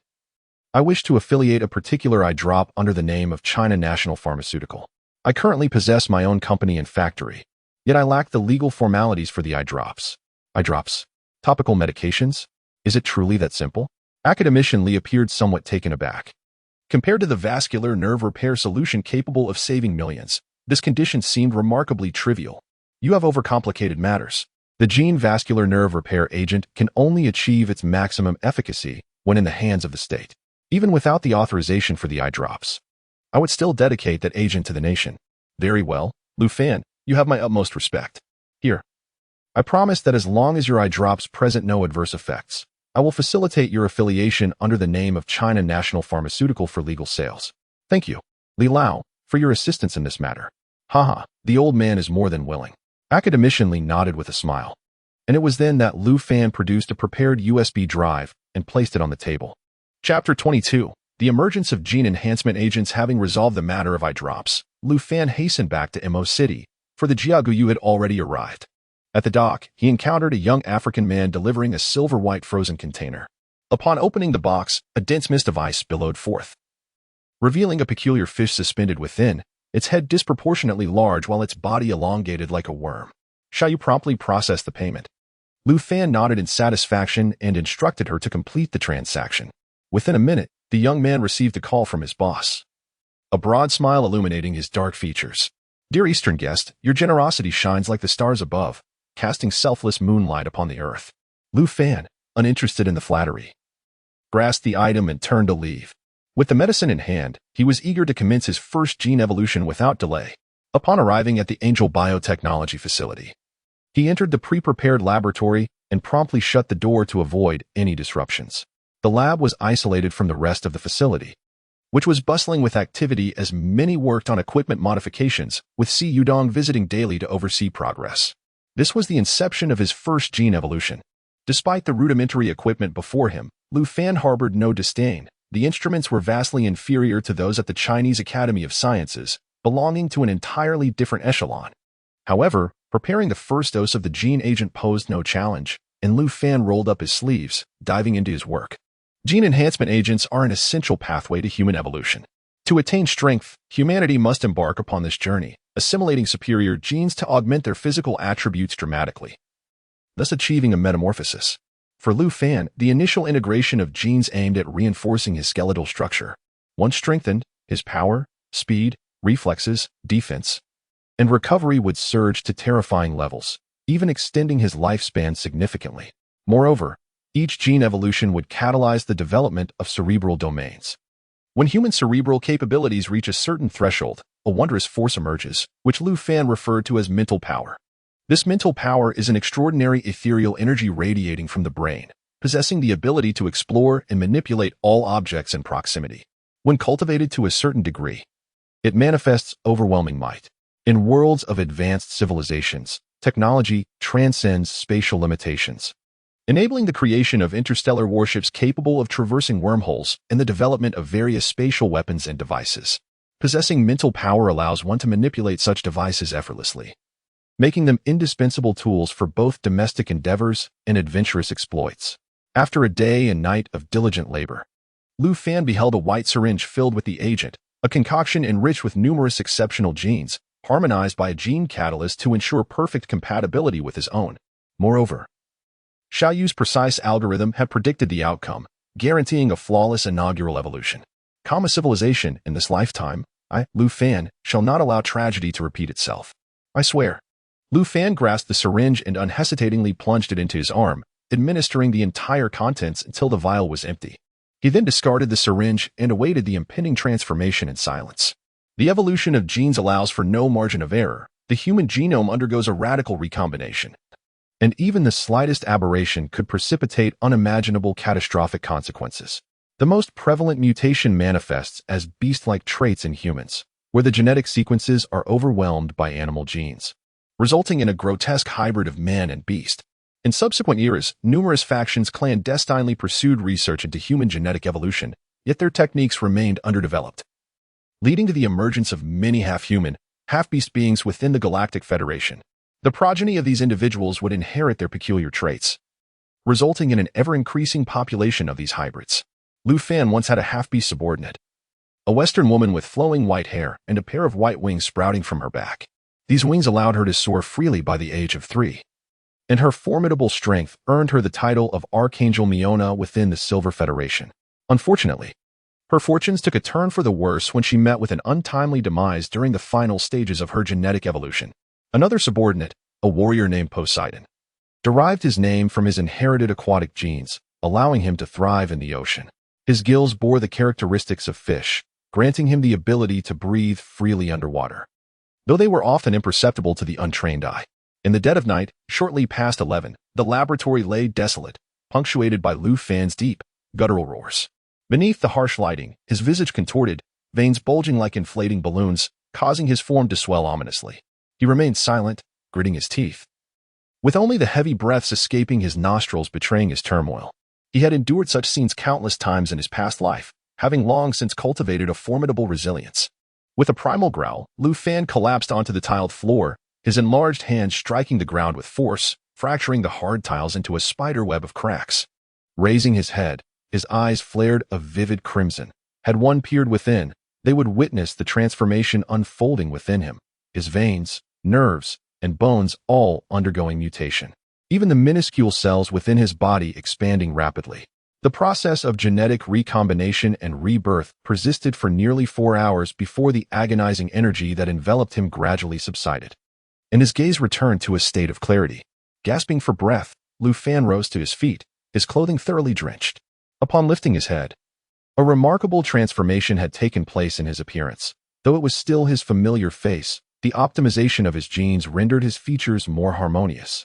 I wish to affiliate a particular eye drop under the name of China National Pharmaceutical. I currently possess my own company and factory, yet I lack the legal formalities for the eye drops. Eye drops? Topical medications? Is it truly that simple? Academician Lee appeared somewhat taken aback. Compared to the vascular nerve repair solution capable of saving millions, this condition seemed remarkably trivial. You have overcomplicated matters. The gene vascular nerve repair agent can only achieve its maximum efficacy when in the hands of the state. Even without the authorization for the eye drops, I would still dedicate that agent to the nation. Very well, Lu Fan, you have my utmost respect. Here. I promise that as long as your eye drops present no adverse effects, I will facilitate your affiliation under the name of China National Pharmaceutical for legal sales. Thank you, Li Lao, for your assistance in this matter. Haha, the old man is more than willing. Academician Lee nodded with a smile. And it was then that Lu Fan produced a prepared USB drive and placed it on the table. Chapter 22. The emergence of gene enhancement agents. Having resolved the matter of eye drops, Lu Fan hastened back to Mo City, for the Jiaguyu had already arrived. At the dock, he encountered a young African man delivering a silver-white frozen container. Upon opening the box, a dense mist of ice billowed forth, revealing a peculiar fish suspended within, its head disproportionately large while its body elongated like a worm. Shall you promptly process the payment? Lu Fan nodded in satisfaction and instructed her to complete the transaction. Within a minute, the young man received a call from his boss, a broad smile illuminating his dark features. Dear Eastern guest, your generosity shines like the stars above, casting selfless moonlight upon the earth. Lu Fan, uninterested in the flattery, grasped the item and turned to leave. With the medicine in hand, he was eager to commence his first gene evolution without delay. Upon arriving at the Angel Biotechnology facility, he entered the pre-prepared laboratory and promptly shut the door to avoid any disruptions. The lab was isolated from the rest of the facility, which was bustling with activity as many worked on equipment modifications, with Si Yudong visiting daily to oversee progress. This was the inception of his first gene evolution. Despite the rudimentary equipment before him, Lu Fan harbored no disdain. The instruments were vastly inferior to those at the Chinese Academy of Sciences, belonging to an entirely different echelon. However, preparing the first dose of the gene agent posed no challenge, and Lu Fan rolled up his sleeves, diving into his work. Gene enhancement agents are an essential pathway to human evolution. To attain strength, humanity must embark upon this journey, assimilating superior genes to augment their physical attributes dramatically, thus achieving a metamorphosis. For Lu Fan, the initial integration of genes aimed at reinforcing his skeletal structure. Once strengthened, his power, speed, reflexes, defense, and recovery would surge to terrifying levels, even extending his lifespan significantly. Moreover, each gene evolution would catalyze the development of cerebral domains. When human cerebral capabilities reach a certain threshold, a wondrous force emerges, which Lu Fan referred to as mental power. This mental power is an extraordinary ethereal energy radiating from the brain, possessing the ability to explore and manipulate all objects in proximity. When cultivated to a certain degree, it manifests overwhelming might. In worlds of advanced civilizations, technology transcends spatial limitations, enabling the creation of interstellar warships capable of traversing wormholes and the development of various spatial weapons and devices. Possessing mental power allows one to manipulate such devices effortlessly, making them indispensable tools for both domestic endeavors and adventurous exploits. After a day and night of diligent labor, Lu Fan beheld a white syringe filled with the agent, a concoction enriched with numerous exceptional genes, harmonized by a gene catalyst to ensure perfect compatibility with his own. Moreover, Xiaoyu's precise algorithm had predicted the outcome, guaranteeing a flawless inaugural evolution. Comma civilization in this lifetime, Lu Fan, shall not allow tragedy to repeat itself. I swear. Lu Fan grasped the syringe and unhesitatingly plunged it into his arm, administering the entire contents until the vial was empty. He then discarded the syringe and awaited the impending transformation in silence. The evolution of genes allows for no margin of error. The human genome undergoes a radical recombination, and even the slightest aberration could precipitate unimaginable catastrophic consequences. The most prevalent mutation manifests as beast-like traits in humans, where the genetic sequences are overwhelmed by animal genes, resulting in a grotesque hybrid of man and beast. In subsequent years, numerous factions clandestinely pursued research into human genetic evolution, yet their techniques remained underdeveloped, leading to the emergence of many half-human, half-beast beings within the Galactic Federation. The progeny of these individuals would inherit their peculiar traits, resulting in an ever-increasing population of these hybrids. Lu Fan once had a half-beast subordinate, a Western woman with flowing white hair and a pair of white wings sprouting from her back. These wings allowed her to soar freely by the age of 3. And her formidable strength earned her the title of Archangel Miona within the Silver Federation. Unfortunately, her fortunes took a turn for the worse when she met with an untimely demise during the final stages of her genetic evolution. Another subordinate, a warrior named Poseidon, derived his name from his inherited aquatic genes, allowing him to thrive in the ocean. His gills bore the characteristics of fish, granting him the ability to breathe freely underwater, though they were often imperceptible to the untrained eye. In the dead of night, shortly past 11, the laboratory lay desolate, punctuated by Lu Fan's deep, guttural roars. Beneath the harsh lighting, his visage contorted, veins bulging like inflating balloons, causing his form to swell ominously. He remained silent, gritting his teeth, with only the heavy breaths escaping his nostrils betraying his turmoil. He had endured such scenes countless times in his past life, having long since cultivated a formidable resilience. With a primal growl, Lu Fan collapsed onto the tiled floor, his enlarged hands striking the ground with force, fracturing the hard tiles into a spiderweb of cracks. Raising his head, his eyes flared a vivid crimson. Had one peered within, they would witness the transformation unfolding within him, his veins, nerves, and bones all undergoing mutation. Even the minuscule cells within his body expanding rapidly. The process of genetic recombination and rebirth persisted for nearly 4 hours before the agonizing energy that enveloped him gradually subsided, and his gaze returned to a state of clarity. Gasping for breath, Lu Fan rose to his feet, his clothing thoroughly drenched. Upon lifting his head, a remarkable transformation had taken place in his appearance. Though it was still his familiar face, the optimization of his genes rendered his features more harmonious,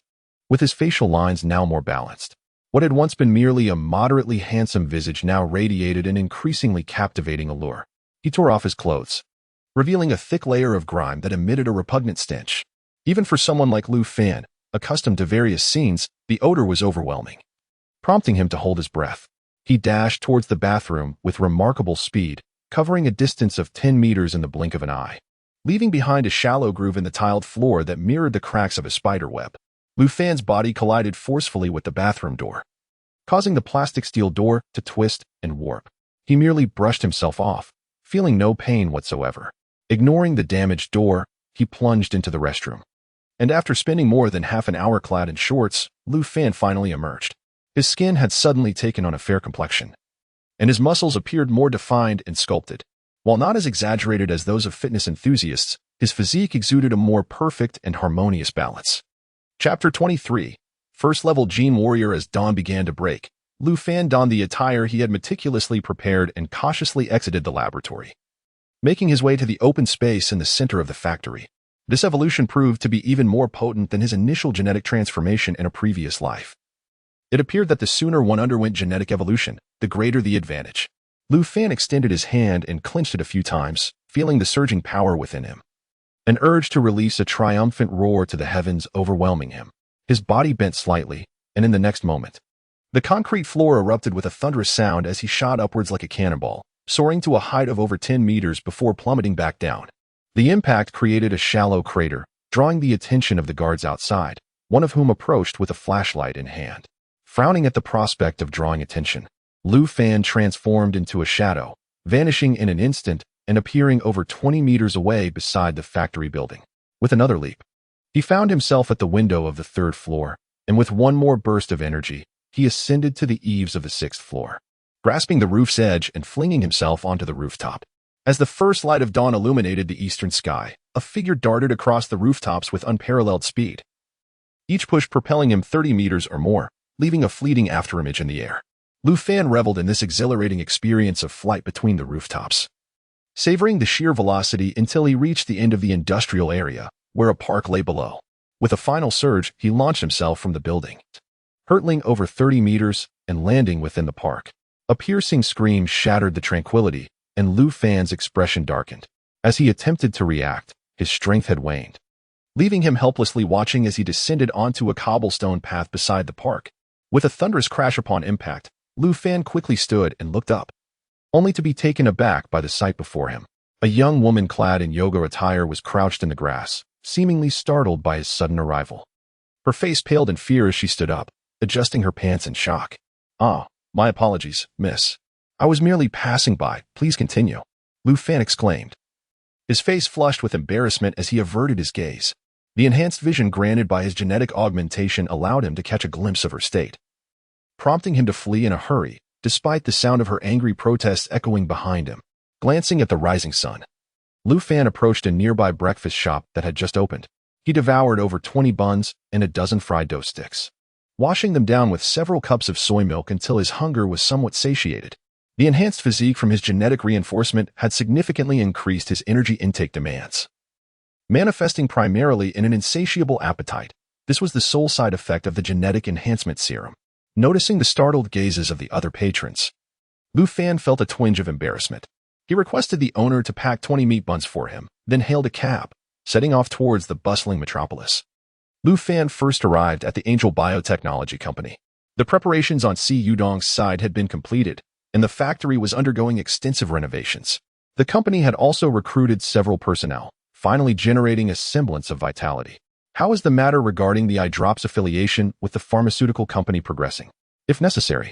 with his facial lines now more balanced. What had once been merely a moderately handsome visage now radiated an increasingly captivating allure. He tore off his clothes, revealing a thick layer of grime that emitted a repugnant stench. Even for someone like Lu Fan, accustomed to various scenes, the odor was overwhelming, prompting him to hold his breath. He dashed towards the bathroom with remarkable speed, covering a distance of 10 meters in the blink of an eye, leaving behind a shallow groove in the tiled floor that mirrored the cracks of a spiderweb. Lu Fan's body collided forcefully with the bathroom door, causing the plastic steel door to twist and warp. He merely brushed himself off, feeling no pain whatsoever. Ignoring the damaged door, he plunged into the restroom. And after spending more than half an hour clad in shorts, Lu Fan finally emerged. His skin had suddenly taken on a fair complexion, and his muscles appeared more defined and sculpted. While not as exaggerated as those of fitness enthusiasts, his physique exuded a more perfect and harmonious balance. Chapter 23. First-level Gene Warrior. As dawn began to break, Lu Fan donned the attire he had meticulously prepared and cautiously exited the laboratory, making his way to the open space in the center of the factory. This evolution proved to be even more potent than his initial genetic transformation in a previous life. It appeared that the sooner one underwent genetic evolution, the greater the advantage. Lu Fan extended his hand and clenched it a few times, feeling the surging power within him. An urge to release a triumphant roar to the heavens overwhelming him. His body bent slightly, and in the next moment, the concrete floor erupted with a thunderous sound as he shot upwards like a cannonball, soaring to a height of over 10 meters before plummeting back down. The impact created a shallow crater, drawing the attention of the guards outside, one of whom approached with a flashlight in hand. Frowning at the prospect of drawing attention, Lu Fan transformed into a shadow, vanishing in an instant and appearing over 20 meters away beside the factory building. With another leap, he found himself at the window of the 3rd floor, and with one more burst of energy, he ascended to the eaves of the 6th floor, grasping the roof's edge and flinging himself onto the rooftop. As the first light of dawn illuminated the eastern sky, a figure darted across the rooftops with unparalleled speed, each push propelling him 30 meters or more, leaving a fleeting afterimage in the air. Lu Fan reveled in this exhilarating experience of flight between the rooftops, savoring the sheer velocity until he reached the end of the industrial area, where a park lay below. With a final surge, he launched himself from the building, hurtling over 30 meters and landing within the park. A piercing scream shattered the tranquility, and Lu Fan's expression darkened. As he attempted to react, his strength had waned, leaving him helplessly watching as he descended onto a cobblestone path beside the park. With a thunderous crash upon impact, Lu Fan quickly stood and looked up, only to be taken aback by the sight before him. A young woman clad in yoga attire was crouched in the grass, seemingly startled by his sudden arrival. Her face paled in fear as she stood up, adjusting her pants in shock. "Ah, my apologies, miss. I was merely passing by. Please continue," Lu Fan exclaimed. His face flushed with embarrassment as he averted his gaze. The enhanced vision granted by his genetic augmentation allowed him to catch a glimpse of her state, prompting him to flee in a hurry, despite the sound of her angry protests echoing behind him. Glancing at the rising sun, Lu Fan approached a nearby breakfast shop that had just opened. He devoured over 20 buns and a dozen fried dough sticks, washing them down with several cups of soy milk until his hunger was somewhat satiated. The enhanced physique from his genetic reinforcement had significantly increased his energy intake demands, manifesting primarily in an insatiable appetite. This was the sole side effect of the genetic enhancement serum. Noticing the startled gazes of the other patrons, Lu Fan felt a twinge of embarrassment. He requested the owner to pack 20 meat buns for him, then hailed a cab, setting off towards the bustling metropolis. Lu Fan first arrived at the Angel Biotechnology Company. The preparations on Si Yudong's side had been completed, and the factory was undergoing extensive renovations. The company had also recruited several personnel, finally generating a semblance of vitality. How is the matter regarding the eye drops affiliation with the pharmaceutical company progressing? If necessary,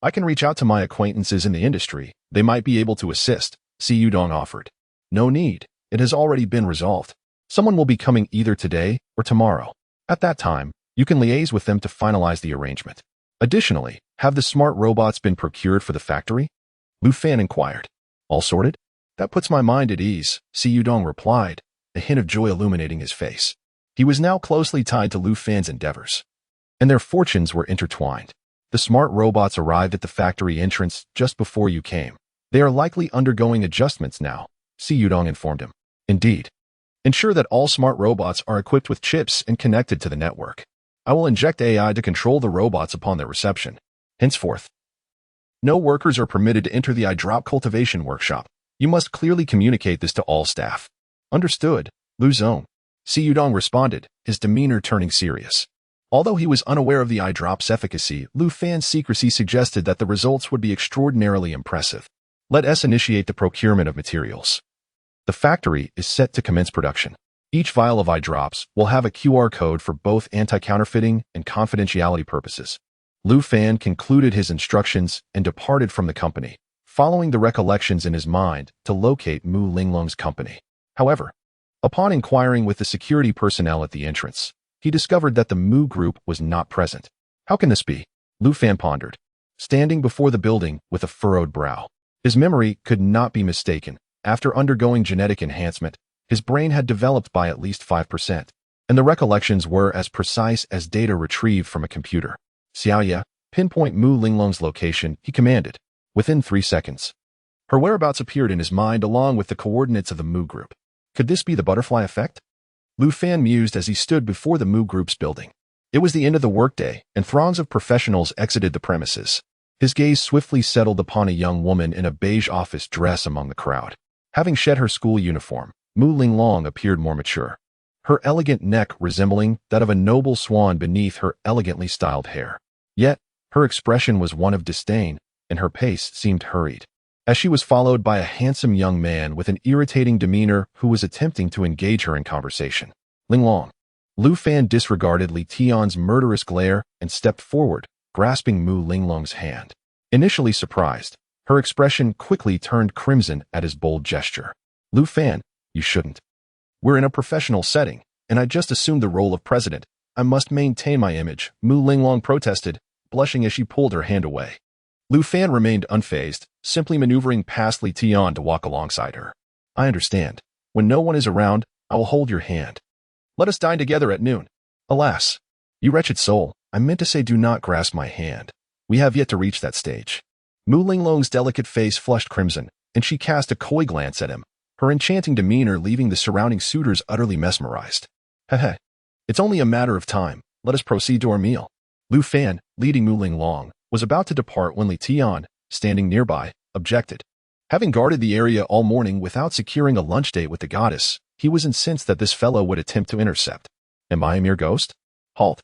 I can reach out to my acquaintances in the industry. They might be able to assist, Si Yudong offered. No need. It has already been resolved. Someone will be coming either today or tomorrow. At that time, you can liaise with them to finalize the arrangement. Additionally, have the smart robots been procured for the factory? Lu Fan inquired. All sorted? That puts my mind at ease, Si Yudong replied, a hint of joy illuminating his face. He was now closely tied to Lu Fan's endeavors, and their fortunes were intertwined. The smart robots arrived at the factory entrance just before you came. They are likely undergoing adjustments now, Si Yudong informed him. Indeed. Ensure that all smart robots are equipped with chips and connected to the network. I will inject AI to control the robots upon their reception. Henceforth, no workers are permitted to enter the eyedrop cultivation workshop. You must clearly communicate this to all staff. Understood, Lu Zong. Si Yudong responded, his demeanor turning serious. Although he was unaware of the eye drop's efficacy, Lu Fan's secrecy suggested that the results would be extraordinarily impressive. Let us initiate the procurement of materials. The factory is set to commence production. Each vial of eye drops will have a QR code for both anti-counterfeiting and confidentiality purposes. Lu Fan concluded his instructions and departed from the company, following the recollections in his mind to locate Mu Linglong's company. However, upon inquiring with the security personnel at the entrance, he discovered that the Mu group was not present. How can this be? Lu Fan pondered, standing before the building with a furrowed brow. His memory could not be mistaken. After undergoing genetic enhancement, his brain had developed by at least 5%, and the recollections were as precise as data retrieved from a computer. Xiaoya, pinpoint Mu Linglong's location, he commanded. Within 3 seconds, her whereabouts appeared in his mind along with the coordinates of the Mu group. Could this be the butterfly effect? Lu Fan mused as he stood before the Mu group's building. It was the end of the workday, and throngs of professionals exited the premises. His gaze swiftly settled upon a young woman in a beige office dress among the crowd. Having shed her school uniform, Mu Linglong appeared more mature, her elegant neck resembling that of a noble swan beneath her elegantly styled hair. Yet, her expression was one of disdain, and her pace seemed hurried, as she was followed by a handsome young man with an irritating demeanor who was attempting to engage her in conversation. Linglong. Lu Fan disregarded Li Tian's murderous glare and stepped forward, grasping Mu Linglong's hand. Initially surprised, her expression quickly turned crimson at his bold gesture. Lu Fan, you shouldn't. We're in a professional setting, and I just assumed the role of president. I must maintain my image, Mu Linglong protested, blushing as she pulled her hand away. Lu Fan remained unfazed, simply maneuvering past Li Tian to walk alongside her. I understand. When no one is around, I will hold your hand. Let us dine together at noon. Alas, you wretched soul, I meant to say do not grasp my hand. We have yet to reach that stage. Mu Linglong's delicate face flushed crimson, and she cast a coy glance at him, her enchanting demeanor leaving the surrounding suitors utterly mesmerized. Heh. It's only a matter of time. Let us proceed to our meal. Lu Fan, leading Mu Linglong, was about to depart when Li Tian, standing nearby, objected. Having guarded the area all morning without securing a lunch date with the goddess, he was incensed that this fellow would attempt to intercept. Am I a mere ghost? Halt.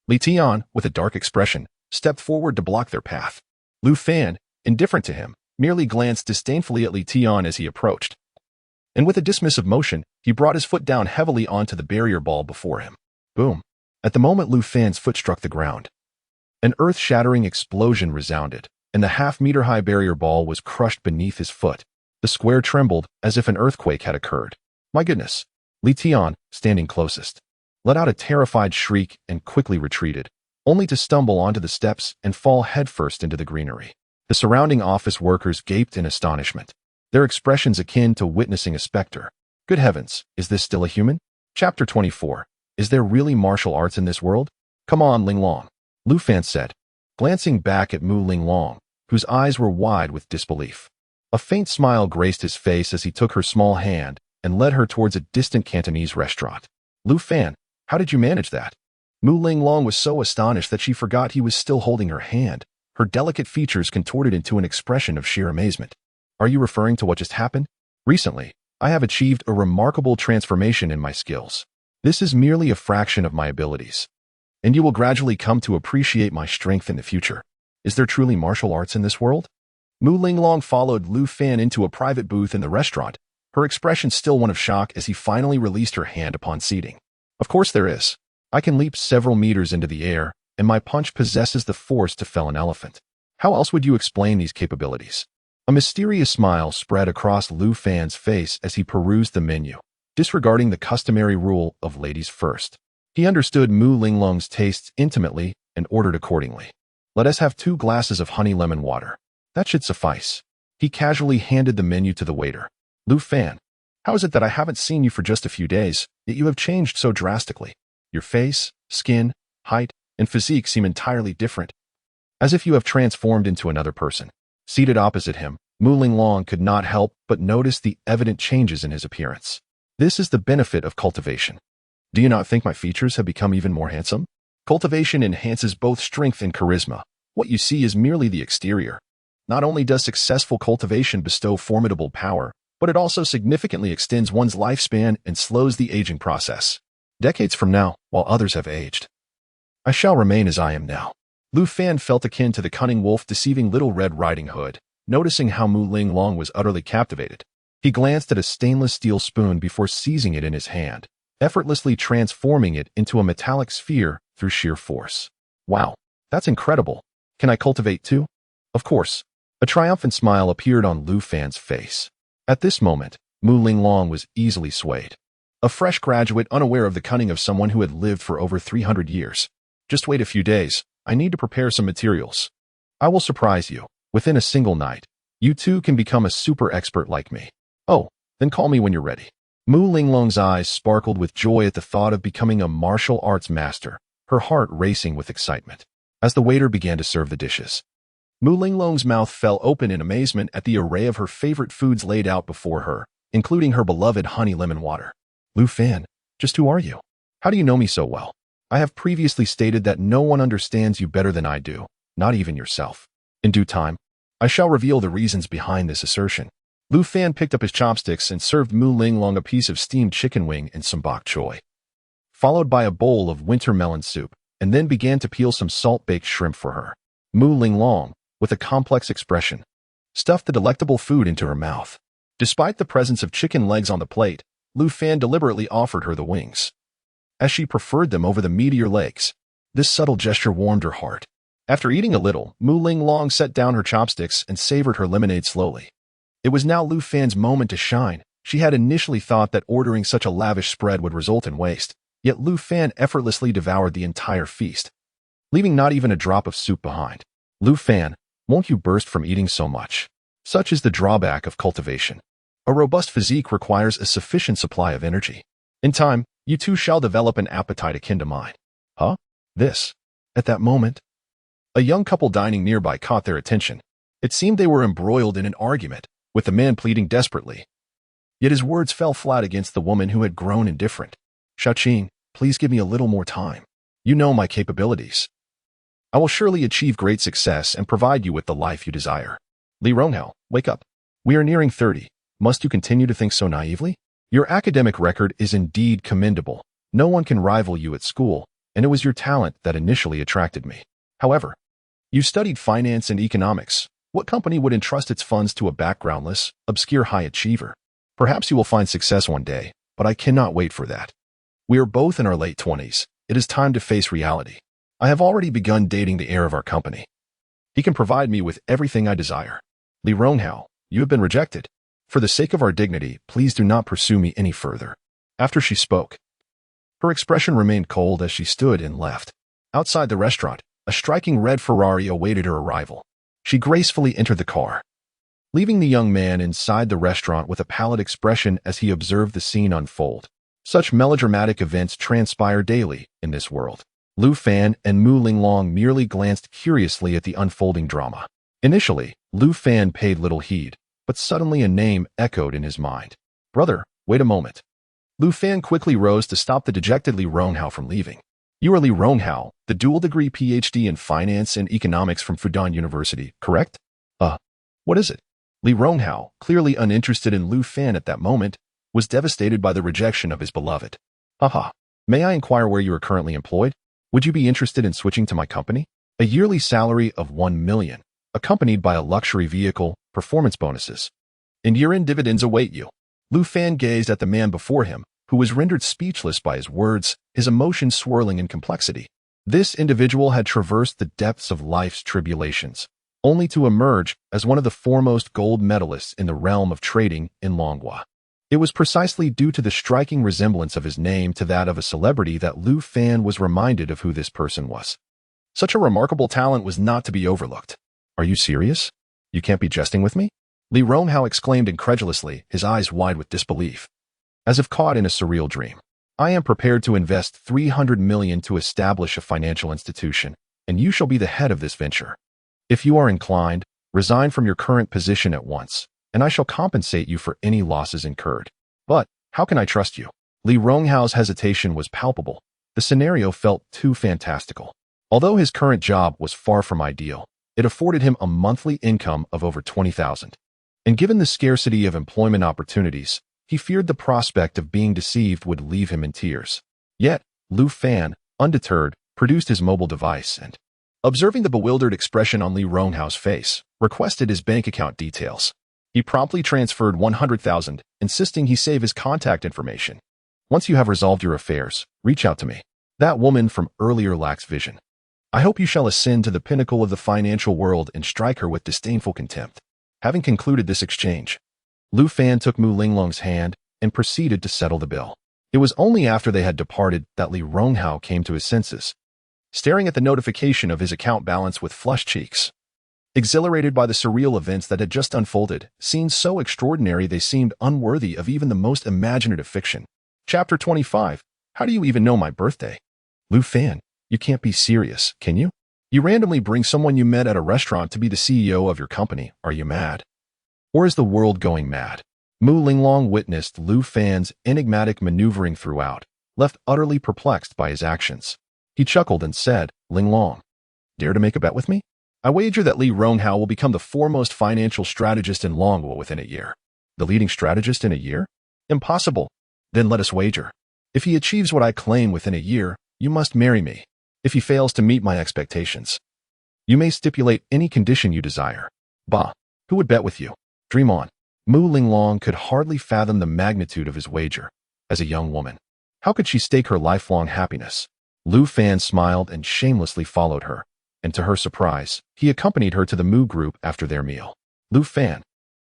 Li Tian, with a dark expression, stepped forward to block their path. Lu Fan, indifferent to him, merely glanced disdainfully at Li Tian as he approached. And with a dismissive motion, he brought his foot down heavily onto the barrier ball before him. Boom. At the moment Lu Fan's foot struck the ground, an earth-shattering explosion resounded, and the half-meter-high barrier ball was crushed beneath his foot. The square trembled as if an earthquake had occurred. My goodness! Li Tian, standing closest, let out a terrified shriek and quickly retreated, only to stumble onto the steps and fall headfirst into the greenery. The surrounding office workers gaped in astonishment, their expressions akin to witnessing a specter. Good heavens, is this still a human? Chapter 24. Is there really martial arts in this world? Come on, Linglong, Lu Fan said, glancing back at Mu Linglong, whose eyes were wide with disbelief. A faint smile graced his face as he took her small hand and led her towards a distant Cantonese restaurant. Lu Fan, how did you manage that? Mu Linglong was so astonished that she forgot he was still holding her hand, her delicate features contorted into an expression of sheer amazement. Are you referring to what just happened? Recently, I have achieved a remarkable transformation in my skills. This is merely a fraction of my abilities, and you will gradually come to appreciate my strength in the future. Is there truly martial arts in this world? Mu Linglong followed Lu Fan into a private booth in the restaurant, her expression still one of shock as he finally released her hand upon seating. Of course there is. I can leap several meters into the air, and my punch possesses the force to fell an elephant. How else would you explain these capabilities? A mysterious smile spread across Lu Fan's face as he perused the menu, disregarding the customary rule of ladies first. He understood Mu Linglong's tastes intimately and ordered accordingly. Let us have 2 glasses of honey lemon water. That should suffice. He casually handed the menu to the waiter. Lu Fan, how is it that I haven't seen you for just a few days, yet you have changed so drastically? Your face, skin, height, and physique seem entirely different, as if you have transformed into another person. Seated opposite him, Mu Linglong could not help but notice the evident changes in his appearance. This is the benefit of cultivation. Do you not think my features have become even more handsome? Cultivation enhances both strength and charisma. What you see is merely the exterior. Not only does successful cultivation bestow formidable power, but it also significantly extends one's lifespan and slows the aging process. Decades from now, while others have aged, I shall remain as I am now. Lu Fan felt akin to the cunning wolf deceiving Little Red Riding Hood, noticing how Mu Linglong was utterly captivated. He glanced at a stainless steel spoon before seizing it in his hand, effortlessly transforming it into a metallic sphere through sheer force. Wow, that's incredible. Can I cultivate too? Of course. A triumphant smile appeared on Lu Fan's face. At this moment, Mu Linglong was easily swayed. A fresh graduate unaware of the cunning of someone who had lived for over 300 years. Just wait a few days, I need to prepare some materials. I will surprise you. Within a single night, you too can become a super expert like me. Oh, then call me when you're ready. Mu Linglong's eyes sparkled with joy at the thought of becoming a martial arts master, her heart racing with excitement. As the waiter began to serve the dishes, Mu Linglong's mouth fell open in amazement at the array of her favorite foods laid out before her, including her beloved honey lemon water. Lu Fan, just who are you? How do you know me so well? I have previously stated that no one understands you better than I do, not even yourself. In due time, I shall reveal the reasons behind this assertion. Lu Fan picked up his chopsticks and served Mu Linglong a piece of steamed chicken wing and some bok choy, followed by a bowl of winter melon soup, and then began to peel some salt-baked shrimp for her. Mu Linglong, with a complex expression, stuffed the delectable food into her mouth. Despite the presence of chicken legs on the plate, Lu Fan deliberately offered her the wings, as she preferred them over the meatier legs. This subtle gesture warmed her heart. After eating a little, Mu Linglong set down her chopsticks and savored her lemonade slowly. It was now Lu Fan's moment to shine. She had initially thought that ordering such a lavish spread would result in waste, yet Lu Fan effortlessly devoured the entire feast, leaving not even a drop of soup behind. Lu Fan, won't you burst from eating so much? Such is the drawback of cultivation. A robust physique requires a sufficient supply of energy. In time, you too shall develop an appetite akin to mine. Huh? This? At that moment, a young couple dining nearby caught their attention. It seemed they were embroiled in an argument, with the man pleading desperately. Yet his words fell flat against the woman who had grown indifferent. Xiaoqing, please give me a little more time. You know my capabilities. I will surely achieve great success and provide you with the life you desire. Li Ronghao, wake up. We are nearing 30. Must you continue to think so naively? Your academic record is indeed commendable. No one can rival you at school, and it was your talent that initially attracted me. However, you studied finance and economics. What company would entrust its funds to a backgroundless, obscure high achiever? Perhaps you will find success one day, but I cannot wait for that. We are both in our late 20s. It is time to face reality. I have already begun dating the heir of our company. He can provide me with everything I desire. Li Ronghao, you have been rejected. For the sake of our dignity, please do not pursue me any further. After she spoke, her expression remained cold as she stood and left. Outside the restaurant, a striking red Ferrari awaited her arrival. She gracefully entered the car, leaving the young man inside the restaurant with a pallid expression as he observed the scene unfold. Such melodramatic events transpire daily in this world. Lu Fan and Mu Linglong merely glanced curiously at the unfolding drama. Initially, Lu Fan paid little heed, but suddenly a name echoed in his mind. Brother, wait a moment. Lu Fan quickly rose to stop the dejected Li Ronghao from leaving. You are Li Ronghao, the dual-degree PhD in finance and economics from Fudan University, correct? What is it? Li Ronghao, clearly uninterested in Lu Fan at that moment, was devastated by the rejection of his beloved. Haha, may I inquire where you are currently employed? Would you be interested in switching to my company? A yearly salary of 1 million, accompanied by a luxury vehicle, performance bonuses, and year-end dividends await you. Lu Fan gazed at the man before him, who was rendered speechless by his words, his emotions swirling in complexity. This individual had traversed the depths of life's tribulations, only to emerge as one of the foremost gold medalists in the realm of trading in manhwa. It was precisely due to the striking resemblance of his name to that of a celebrity that Lu Fan was reminded of who this person was. Such a remarkable talent was not to be overlooked. Are you serious? You can't be jesting with me? Li Ronghao exclaimed incredulously, his eyes wide with disbelief, as if caught in a surreal dream. I am prepared to invest 300 million to establish a financial institution, and you shall be the head of this venture. If you are inclined, resign from your current position at once, and I shall compensate you for any losses incurred. But, how can I trust you? Li Ronghao's hesitation was palpable. The scenario felt too fantastical. Although his current job was far from ideal, it afforded him a monthly income of over 20,000. And given the scarcity of employment opportunities, he feared the prospect of being deceived would leave him in tears. Yet, Lu Fan, undeterred, produced his mobile device and, observing the bewildered expression on Li Ronghao's face, requested his bank account details. He promptly transferred 100,000, insisting he save his contact information. Once you have resolved your affairs, reach out to me. That woman from earlier lacks vision. I hope you shall ascend to the pinnacle of the financial world and strike her with disdainful contempt. Having concluded this exchange, Lu Fan took Mu Linglong's hand and proceeded to settle the bill. It was only after they had departed that Li Ronghao came to his senses. staring at the notification of his account balance with flushed cheeks. Exhilarated by the surreal events that had just unfolded, scenes so extraordinary they seemed unworthy of even the most imaginative fiction. Chapter 25. How do you even know my birthday? Lu Fan, you can't be serious, can you? You randomly bring someone you met at a restaurant to be the CEO of your company. Are you mad? Or is the world going mad? Mu Linglong witnessed Lu Fan's enigmatic maneuvering throughout, left utterly perplexed by his actions. He chuckled and said, Linglong, dare to make a bet with me? I wager that Li Ronghao will become the foremost financial strategist in Longwo within a year. The leading strategist in a year? Impossible. Then let us wager. If he achieves what I claim within a year, you must marry me. If he fails to meet my expectations, you may stipulate any condition you desire. Bah, who would bet with you? Dream on. Mu Linglong could hardly fathom the magnitude of his wager. As a young woman, how could she stake her lifelong happiness? Lu Fan smiled and shamelessly followed her, and to her surprise, he accompanied her to the Mu Group after their meal. Lu Fan,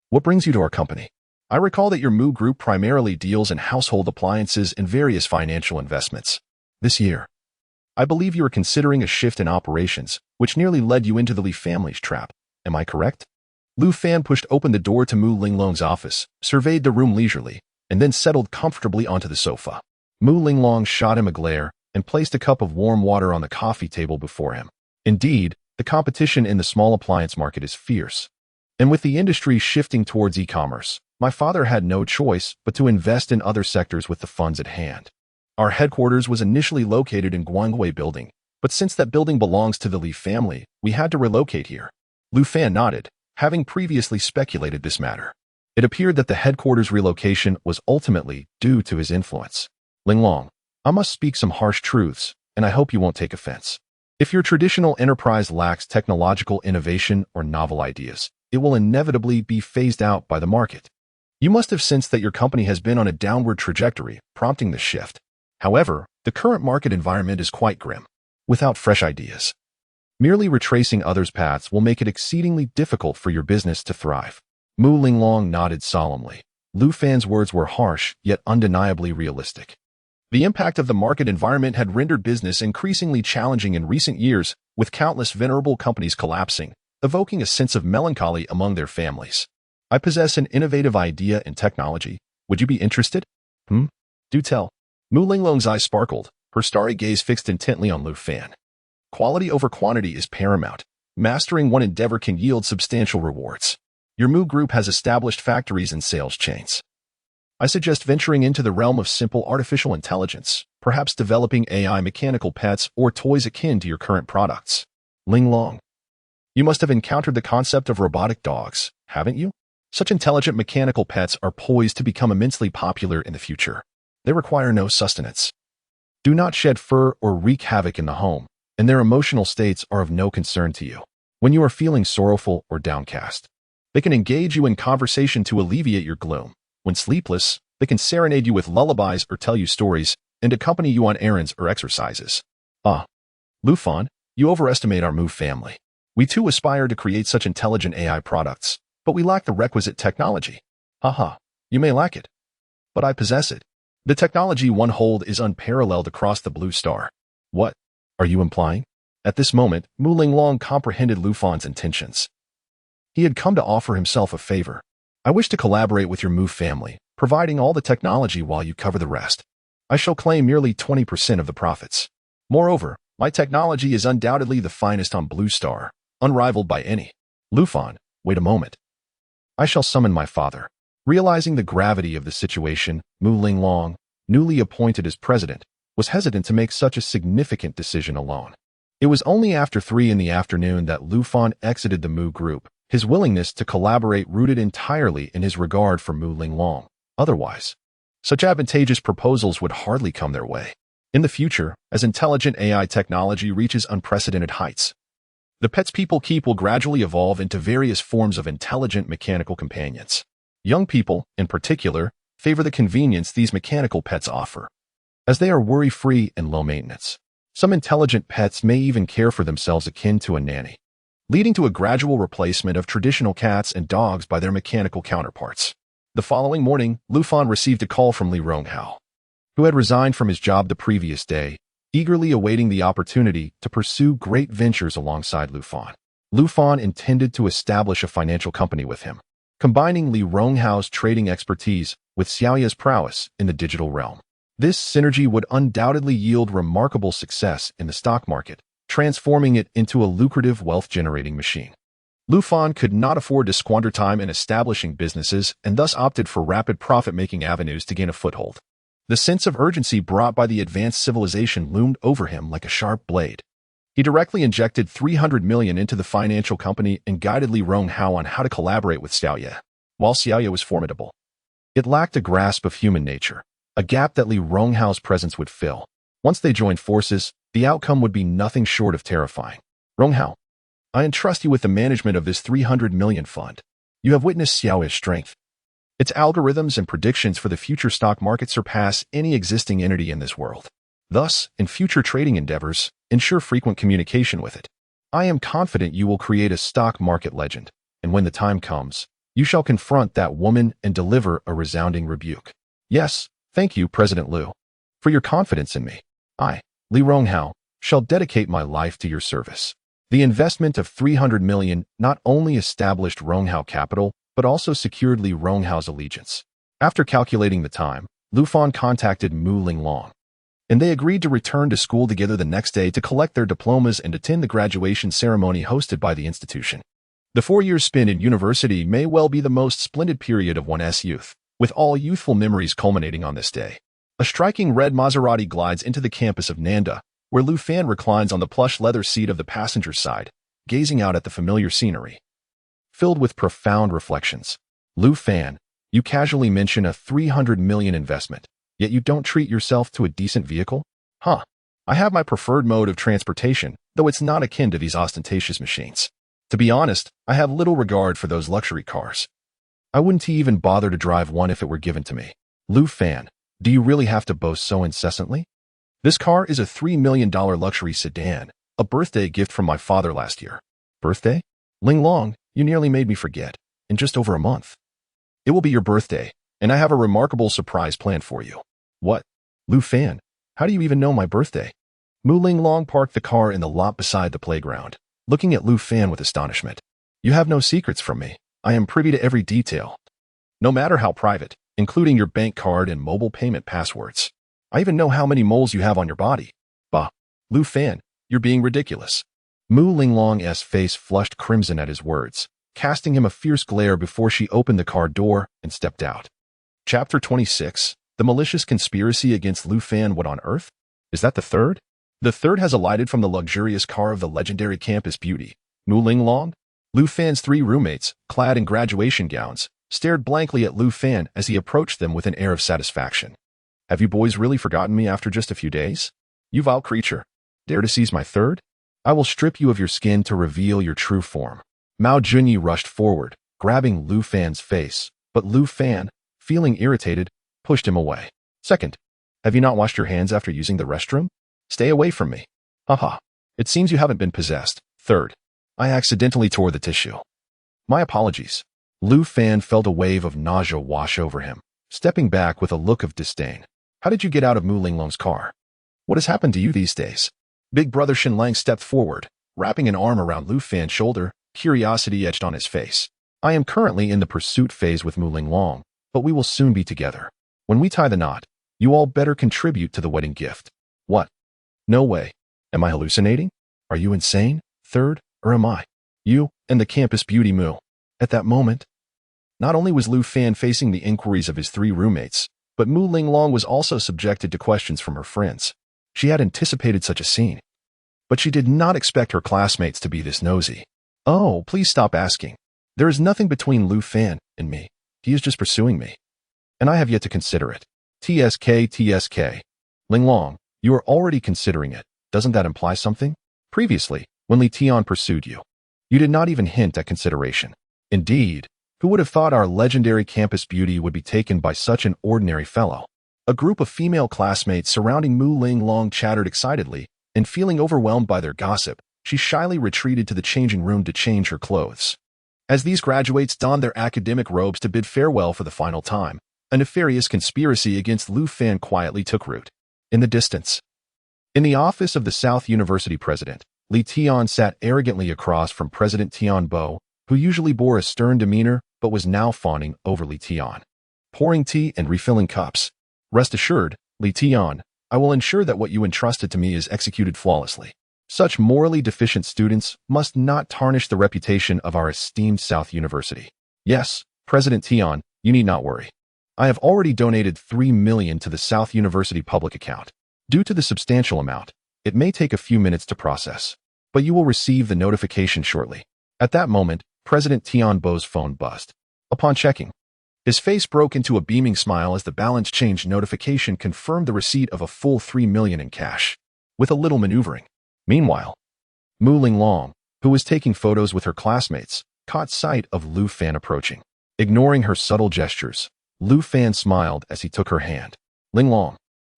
what brings you to our company? I recall that your Mu Group primarily deals in household appliances and various financial investments. This year, I believe you are considering a shift in operations, which nearly led you into the Li family's trap. Am I correct? Lu Fan pushed open the door to Mu Linglong's office, surveyed the room leisurely, and then settled comfortably onto the sofa. Mu Linglong shot him a glare and placed a cup of warm water on the coffee table before him. Indeed, the competition in the small appliance market is fierce. And with the industry shifting towards e-commerce, my father had no choice but to invest in other sectors with the funds at hand. Our headquarters was initially located in Guanghui Building, but since that building belongs to the Li family, we had to relocate here. Lu Fan nodded, having previously speculated this matter. It appeared that the headquarters relocation was ultimately due to his influence. Linglong, I must speak some harsh truths, and I hope you won't take offense. If your traditional enterprise lacks technological innovation or novel ideas, it will inevitably be phased out by the market. You must have sensed that your company has been on a downward trajectory, prompting this shift. However, the current market environment is quite grim. Without fresh ideas, merely retracing others' paths will make it exceedingly difficult for your business to thrive. Mu Linglong nodded solemnly. Lu Fan's words were harsh, yet undeniably realistic. The impact of the market environment had rendered business increasingly challenging in recent years, with countless venerable companies collapsing, evoking a sense of melancholy among their families. I possess an innovative idea in technology. Would you be interested? Do tell. Mu Linglong's eyes sparkled, her starry gaze fixed intently on Lu Fan. Quality over quantity is paramount. Mastering one endeavor can yield substantial rewards. Your Mu Group has established factories and sales chains. I suggest venturing into the realm of simple artificial intelligence, perhaps developing AI mechanical pets or toys akin to your current products. Linglong, you must have encountered the concept of robotic dogs, haven't you? Such intelligent mechanical pets are poised to become immensely popular in the future. They require no sustenance, do not shed fur or wreak havoc in the home, and their emotional states are of no concern to you. When you are feeling sorrowful or downcast, they can engage you in conversation to alleviate your gloom. When sleepless, they can serenade you with lullabies or tell you stories and accompany you on errands or exercises. Lu Fan, you overestimate our Mu family. We too aspire to create such intelligent AI products, but we lack the requisite technology. You may lack it, but I possess it. The technology one hold is unparalleled across the blue star. What are you implying? At this moment, Mu Linglong comprehended Lu Fan's intentions. He had come to offer himself a favor. I wish to collaborate with your Mu family, providing all the technology while you cover the rest. I shall claim merely 20% of the profits. Moreover, my technology is undoubtedly the finest on Blue Star, unrivaled by any. Lu Fan, wait a moment. I shall summon my father. Realizing the gravity of the situation, Mu Linglong, newly appointed as president, was hesitant to make such a significant decision alone. It was only after 3 in the afternoon that Lu Fan exited the Mu Group, his willingness to collaborate rooted entirely in his regard for Mu Linglong. Otherwise, such advantageous proposals would hardly come their way. In the future, as intelligent AI technology reaches unprecedented heights, the pets people keep will gradually evolve into various forms of intelligent mechanical companions. Young people, in particular, favor the convenience these mechanical pets offer, as they are worry-free and low maintenance. Some intelligent pets may even care for themselves akin to a nanny, leading to a gradual replacement of traditional cats and dogs by their mechanical counterparts. The following morning, Lu Fan received a call from Li Ronghao, who had resigned from his job the previous day, eagerly awaiting the opportunity to pursue great ventures alongside Lu Fan. Lu Fan intended to establish a financial company with him, combining Li Ronghao's trading expertise with Xiaoya's prowess in the digital realm. This synergy would undoubtedly yield remarkable success in the stock market, transforming it into a lucrative wealth-generating machine. Lu Fan could not afford to squander time in establishing businesses and thus opted for rapid profit-making avenues to gain a foothold. The sense of urgency brought by the advanced civilization loomed over him like a sharp blade. He directly injected 300 million into the financial company and guided Li Ronghao on how to collaborate with Xiaoya. While Xiaoya was formidable, it lacked a grasp of human nature, a gap that Li Ronghao's presence would fill. Once they joined forces, the outcome would be nothing short of terrifying. Ronghao, I entrust you with the management of this 300 million fund. You have witnessed Xiaoya's strength. Its algorithms and predictions for the future stock market surpass any existing entity in this world. Thus, in future trading endeavors, ensure frequent communication with it. I am confident you will create a stock market legend, and when the time comes, you shall confront that woman and deliver a resounding rebuke. Yes, thank you, President Liu, for your confidence in me. I, Li Ronghao, shall dedicate my life to your service. The investment of 300 million not only established Ronghao Capital, but also secured Li Ronghao's allegiance. After calculating the time, Lu Fan contacted Mu Linglong, and they agreed to return to school together the next day to collect their diplomas and attend the graduation ceremony hosted by the institution. The 4 years spent in university may well be the most splendid period of one's youth, with all youthful memories culminating on this day. A striking red Maserati glides into the campus of Nanda, where Lu Fan reclines on the plush leather seat of the passenger side, gazing out at the familiar scenery. Filled with profound reflections. Lu Fan, you casually mention a 300 million investment, yet you don't treat yourself to a decent vehicle? Huh. I have my preferred mode of transportation, though it's not akin to these ostentatious machines. To be honest, I have little regard for those luxury cars. I wouldn't even bother to drive one if it were given to me. Lu Fan, do you really have to boast so incessantly? This car is a $3 million luxury sedan, a birthday gift from my father last year. Birthday? Linglong, you nearly made me forget. In just over a month. It will be your birthday, and I have a remarkable surprise planned for you. What? Lu Fan, how do you even know my birthday? Mu Linglong parked the car in the lot beside the playground, looking at Lu Fan with astonishment. You have no secrets from me. I am privy to every detail. No matter how private, including your bank card and mobile payment passwords. I even know how many moles you have on your body. Bah, Lu Fan, you're being ridiculous. Mu Linglong's face flushed crimson at his words, casting him a fierce glare before she opened the car door and stepped out. Chapter 26, The Malicious Conspiracy Against Lu Fan. What on earth? Is that the third? The third has alighted from the luxurious car of the legendary campus beauty, Mu Linglong. Lu Fan's 3 roommates, clad in graduation gowns, stared blankly at Lu Fan as he approached them with an air of satisfaction. Have you boys really forgotten me after just a few days? You vile creature. Dare to seize my third? I will strip you of your skin to reveal your true form. Mao Junyi rushed forward, grabbing Lu Fan's face, but Lu Fan, feeling irritated, pushed him away. Second, have you not washed your hands after using the restroom? Stay away from me. Haha. It seems you haven't been possessed. Third, I accidentally tore the tissue. My apologies. Lu Fan felt a wave of nausea wash over him, stepping back with a look of disdain. How did you get out of Mu Linglong's car? What has happened to you these days? Big brother Shin Lang stepped forward, wrapping an arm around Lu Fan's shoulder, curiosity etched on his face. I am currently in the pursuit phase with Mu Linglong, but we will soon be together. When we tie the knot, you all better contribute to the wedding gift. What? No way. Am I hallucinating? Are you insane? Third, or am I? You and the campus beauty Mu. At that moment, not only was Lu Fan facing the inquiries of his 3 roommates, but Mu Linglong was also subjected to questions from her friends. She had anticipated such a scene, but she did not expect her classmates to be this nosy. Oh, please stop asking. There is nothing between Lu Fan and me. He is just pursuing me, and I have yet to consider it. TSK. Linglong, you are already considering it. Doesn't that imply something? Previously, when Li Tian pursued you, you did not even hint at consideration. Indeed, who would have thought our legendary campus beauty would be taken by such an ordinary fellow? A group of female classmates surrounding Mu Linglong chattered excitedly, and feeling overwhelmed by their gossip, she shyly retreated to the changing room to change her clothes. As these graduates donned their academic robes to bid farewell for the final time, a nefarious conspiracy against Lu Fan quietly took root. In the distance, In the office of the South University president, Li Tian sat arrogantly across from President Tian Bo, who usually bore a stern demeanor but was now fawning over Li Tian. Pouring tea and refilling cups. Rest assured, Li Tian, I will ensure that what you entrusted to me is executed flawlessly. Such morally deficient students must not tarnish the reputation of our esteemed South University. Yes, President Tian, you need not worry. I have already donated $3 million to the South University public account. Due to the substantial amount, it may take a few minutes to process, but you will receive the notification shortly. At that moment, President Tian Bo's phone buzzed. Upon checking, his face broke into a beaming smile as the balance change notification confirmed the receipt of a full $3 million in cash. With a little maneuvering. Meanwhile, Mu Linglong, who was taking photos with her classmates, caught sight of Lu Fan approaching. Ignoring her subtle gestures, Lu Fan smiled as he took her hand. Linglong,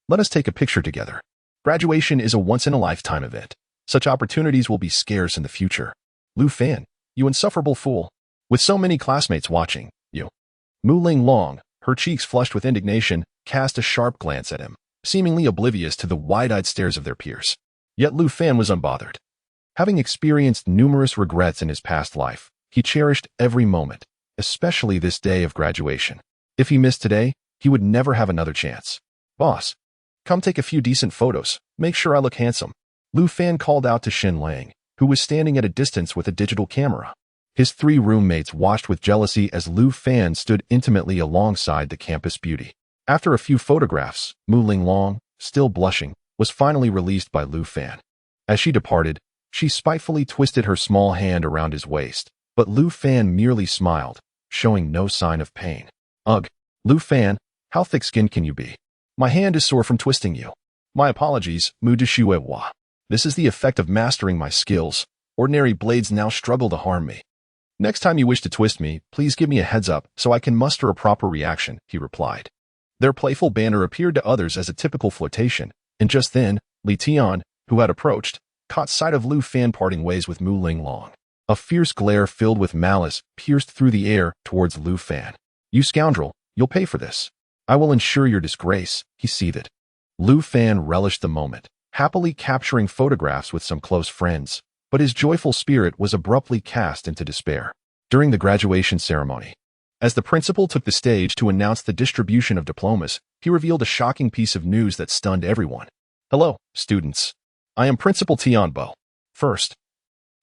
let us take a picture together. Graduation is a once-in-a-lifetime event. Such opportunities will be scarce in the future. Lu Fan, you insufferable fool. With so many classmates watching, you. Mu Linglong, her cheeks flushed with indignation, cast a sharp glance at him, seemingly oblivious to the wide-eyed stares of their peers. Yet Lu Fan was unbothered. Having experienced numerous regrets in his past life, he cherished every moment, especially this day of graduation. If he missed today, he would never have another chance. Boss, come take a few decent photos. Make sure I look handsome. Lu Fan called out to Shin Lang, who was standing at a distance with a digital camera. His 3 roommates watched with jealousy as Lu Fan stood intimately alongside the campus beauty. After a few photographs, Mu Linglong, still blushing, was finally released by Lu Fan. As she departed, she spitefully twisted her small hand around his waist, but Lu Fan merely smiled, showing no sign of pain. Ugh, Lu Fan, how thick-skinned can you be? My hand is sore from twisting you. My apologies, Mu Deshuewa. This is the effect of mastering my skills. Ordinary blades now struggle to harm me. Next time you wish to twist me, please give me a heads up so I can muster a proper reaction, he replied. Their playful banter appeared to others as a typical flirtation, and just then, Li Tian, who had approached, caught sight of Lu Fan parting ways with Mu Linglong. A fierce glare filled with malice pierced through the air towards Lu Fan. You scoundrel, you'll pay for this. I will ensure your disgrace, he seethed. Lu Fan relished the moment, happily capturing photographs with some close friends, but his joyful spirit was abruptly cast into despair. During the graduation ceremony, as the principal took the stage to announce the distribution of diplomas, he revealed a shocking piece of news that stunned everyone. Hello, students. I am Principal Tian Bo. First,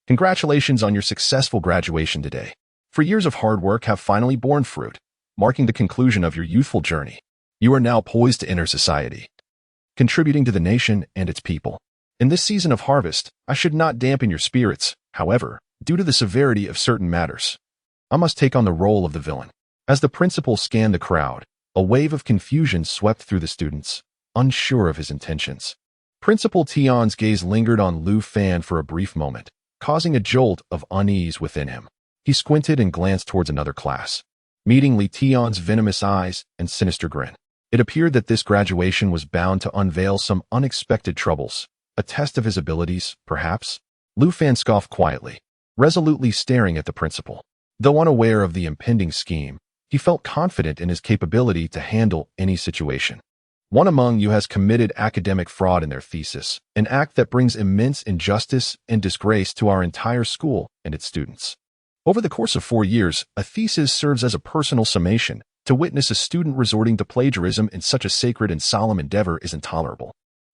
congratulations on your successful graduation today. For years of hard work have finally borne fruit, marking the conclusion of your youthful journey. You are now poised to enter society, contributing to the nation and its people. In this season of harvest, I should not dampen your spirits. However, due to the severity of certain matters, I must take on the role of the villain. As the principal scanned the crowd, a wave of confusion swept through the students, unsure of his intentions. Principal Tian's gaze lingered on Lu Fan for a brief moment, causing a jolt of unease within him. He squinted and glanced towards another class, meeting Li Tian's venomous eyes and sinister grin. It appeared that this graduation was bound to unveil some unexpected troubles, a test of his abilities, perhaps? Lu Fan scoffed quietly, resolutely staring at the principal. Though unaware of the impending scheme, he felt confident in his capability to handle any situation. One among you has committed academic fraud in their thesis, an act that brings immense injustice and disgrace to our entire school and its students. Over the course of 4 years, a thesis serves as a personal summation. To witness a student resorting to plagiarism in such a sacred and solemn endeavor is intolerable.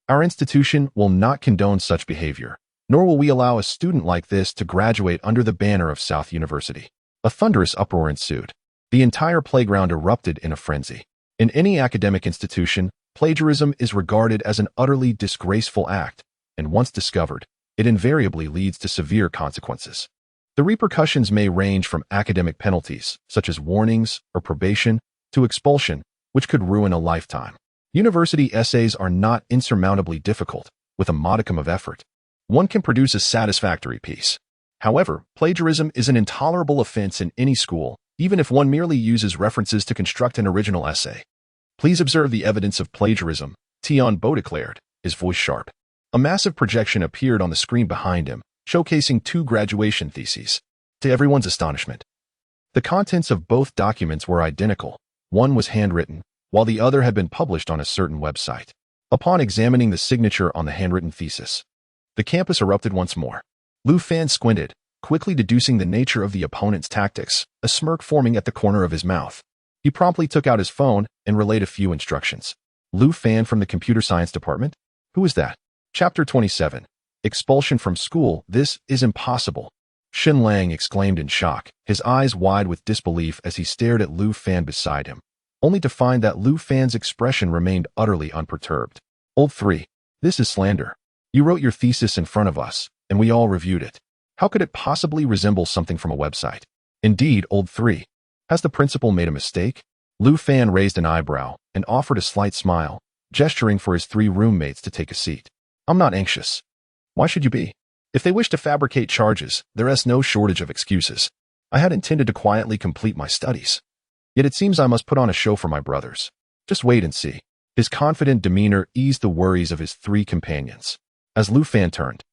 Our institution will not condone such behavior, nor will we allow a student like this to graduate under the banner of South University. A thunderous uproar ensued. The entire playground erupted in a frenzy. In any academic institution, plagiarism is regarded as an utterly disgraceful act, and once discovered, it invariably leads to severe consequences. The repercussions may range from academic penalties, such as warnings or probation, to expulsion, which could ruin a lifetime. University essays are not insurmountably difficult. With a modicum of effort, one can produce a satisfactory piece. However, plagiarism is an intolerable offense in any school, even if one merely uses references to construct an original essay. Please observe the evidence of plagiarism, Tian Bo declared, his voice sharp. A massive projection appeared on the screen behind him, showcasing 2 graduation theses. To everyone's astonishment, the contents of both documents were identical. One was handwritten, while the other had been published on a certain website. Upon examining the signature on the handwritten thesis, the campus erupted once more. Lu Fan squinted, quickly deducing the nature of the opponent's tactics, a smirk forming at the corner of his mouth. He promptly took out his phone and relayed a few instructions. Lu Fan from the computer science department? Who is that? Chapter 27. Expulsion from school. This is impossible. Shin Lang exclaimed in shock, his eyes wide with disbelief as he stared at Lu Fan beside him, only to find that Lu Fan's expression remained utterly unperturbed. Old 3. This is slander. You wrote your thesis in front of us, and we all reviewed it. How could it possibly resemble something from a website? Indeed, Old 3. Has the principal made a mistake? Lu Fan raised an eyebrow and offered a slight smile, gesturing for his 3 roommates to take a seat. I'm not anxious. Why should you be? If they wish to fabricate charges, there is no shortage of excuses. I had intended to quietly complete my studies. Yet it seems I must put on a show for my brothers. Just wait and see. His confident demeanor eased the worries of his 3 companions. As Lu Fan turned,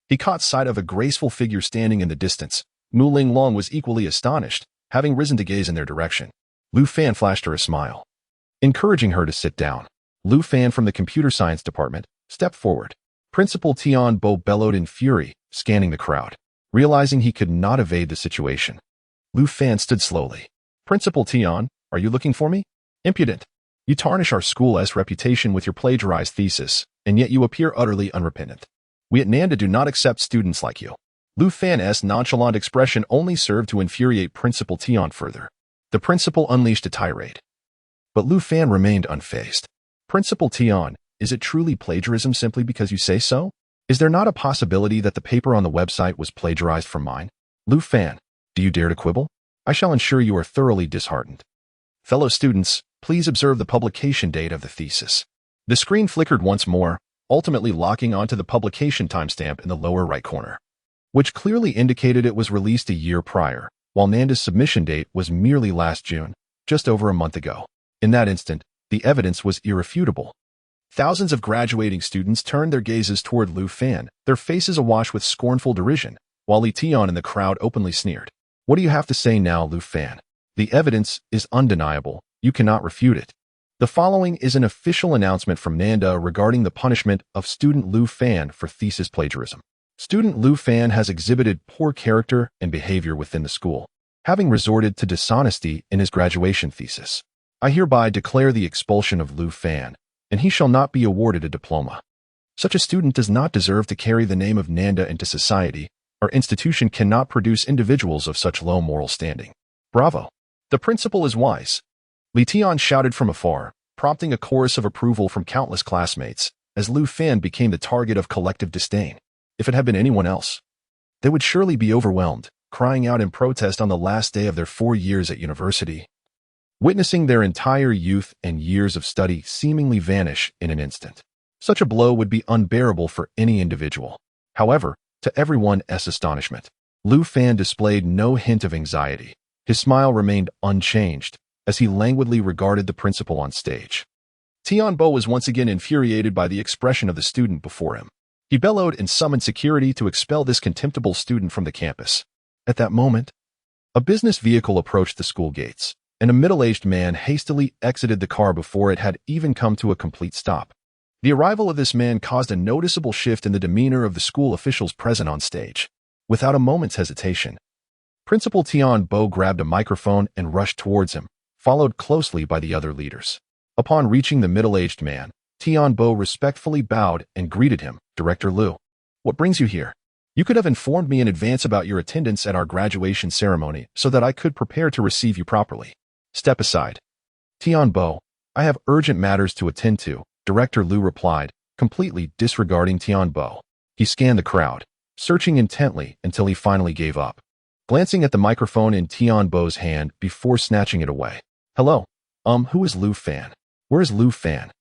he caught sight of a graceful figure standing in the distance. Mu Ling Long was equally astonished, having risen to gaze in their direction. Lu Fan flashed her a smile, encouraging her to sit down. Lu Fan from the computer science department stepped forward. Principal Tian Bo bellowed in fury, scanning the crowd. Realizing he could not evade the situation, Lu Fan stood slowly. Principal Tian, are you looking for me? Impudent. You tarnish our school's reputation with your plagiarized thesis, and yet you appear utterly unrepentant. We at Nanda do not accept students like you. Lu Fan's nonchalant expression only served to infuriate Principal Tian further. The principal unleashed a tirade, but Lu Fan remained unfazed. Principal Tian, is it truly plagiarism simply because you say so? Is there not a possibility that the paper on the website was plagiarized from mine? Lu Fan, do you dare to quibble? I shall ensure you are thoroughly disheartened. Fellow students, please observe the publication date of the thesis. The screen flickered once more, ultimately locking onto the publication timestamp in the lower right corner, which clearly indicated it was released a year prior, while Nanda's submission date was merely last June, just over a month ago. In that instant, the evidence was irrefutable. Thousands of graduating students turned their gazes toward Lu Fan, their faces awash with scornful derision, while Li Tian in the crowd openly sneered. What do you have to say now, Lu Fan? The evidence is undeniable. You cannot refute it. The following is an official announcement from Nanda regarding the punishment of student Lu Fan for thesis plagiarism. Student Lu Fan has exhibited poor character and behavior within the school, having resorted to dishonesty in his graduation thesis. I hereby declare the expulsion of Lu Fan, and he shall not be awarded a diploma. Such a student does not deserve to carry the name of Nanda into society. Our institution cannot produce individuals of such low moral standing. Bravo! The principal is wise. Li Tian shouted from afar, prompting a chorus of approval from countless classmates, as Lu Fan became the target of collective disdain. If it had been anyone else, they would surely be overwhelmed, crying out in protest on the last day of their 4 years at university, witnessing their entire youth and years of study seemingly vanish in an instant. Such a blow would be unbearable for any individual. However, to everyone's astonishment, Lu Fan displayed no hint of anxiety. His smile remained unchanged as he languidly regarded the principal on stage. Tian Bo was once again infuriated by the expression of the student before him. He bellowed and summoned security to expel this contemptible student from the campus. At that moment, a business vehicle approached the school gates, and a middle-aged man hastily exited the car before it had even come to a complete stop. The arrival of this man caused a noticeable shift in the demeanor of the school officials present on stage. Without a moment's hesitation, Principal Tian Bo grabbed a microphone and rushed towards him, followed closely by the other leaders. Upon reaching the middle-aged man, Tian Bo respectfully bowed and greeted him. Director Lu, what brings you here? You could have informed me in advance about your attendance at our graduation ceremony so that I could prepare to receive you properly. Step aside. Tian Bo, I have urgent matters to attend to, Director Lu replied, completely disregarding Tian Bo. He scanned the crowd, searching intently until he finally gave up, glancing at the microphone in Tian Bo's hand before snatching it away. Hello. Who is Lu Fan? Where is Lu Fan?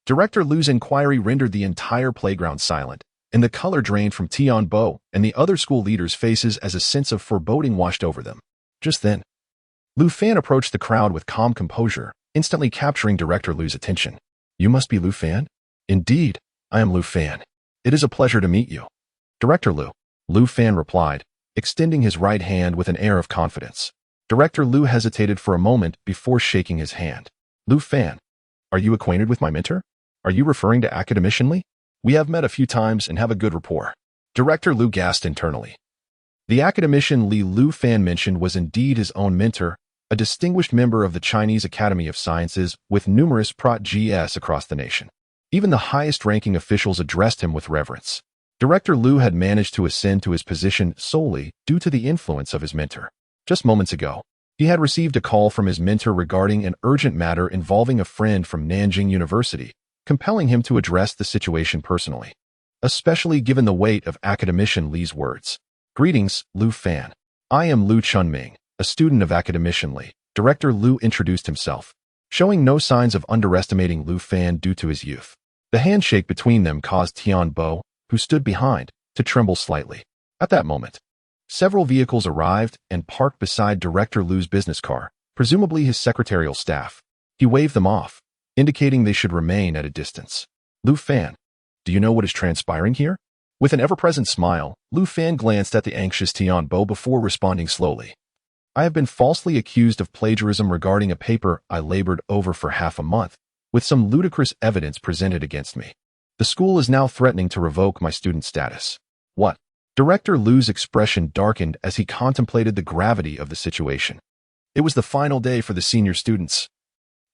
Director Lu's inquiry rendered the entire playground silent, and the color drained from Tian Bo and the other school leaders' faces as a sense of foreboding washed over them. Just then, Lu Fan approached the crowd with calm composure, instantly capturing Director Lu's attention. You must be Lu Fan? Indeed, I am Lu Fan. It is a pleasure to meet you. Director Lu, Lu Fan replied, extending his right hand with an air of confidence. Director Lu hesitated for a moment before shaking his hand. Lu Fan, are you acquainted with my mentor? Are you referring to academicianly? We have met a few times and have a good rapport. Director Liu gasped internally. The academician Liu Fan mentioned was indeed his own mentor, a distinguished member of the Chinese Academy of Sciences with numerous Prot.Gs across the nation. Even the highest-ranking officials addressed him with reverence. Director Liu had managed to ascend to his position solely due to the influence of his mentor. Just moments ago, he had received a call from his mentor regarding an urgent matter involving a friend from Nanjing University, compelling him to address the situation personally, especially given the weight of academician Li's words. Greetings, Liu Fan. I am Liu Chunming, a student of academician Li. Director Liu introduced himself, showing no signs of underestimating Liu Fan due to his youth. The handshake between them caused Tian Bo, who stood behind, to tremble slightly. At that moment, several vehicles arrived and parked beside Director Liu's business car, presumably his secretarial staff. He waved them off, indicating they should remain at a distance. Liu Fan, do you know what is transpiring here? With an ever-present smile, Liu Fan glanced at the anxious Tian Bo before responding slowly. I have been falsely accused of plagiarism regarding a paper I labored over for half a month, with some ludicrous evidence presented against me. The school is now threatening to revoke my student status. What? Director Liu's expression darkened as he contemplated the gravity of the situation. It was the final day for the senior students,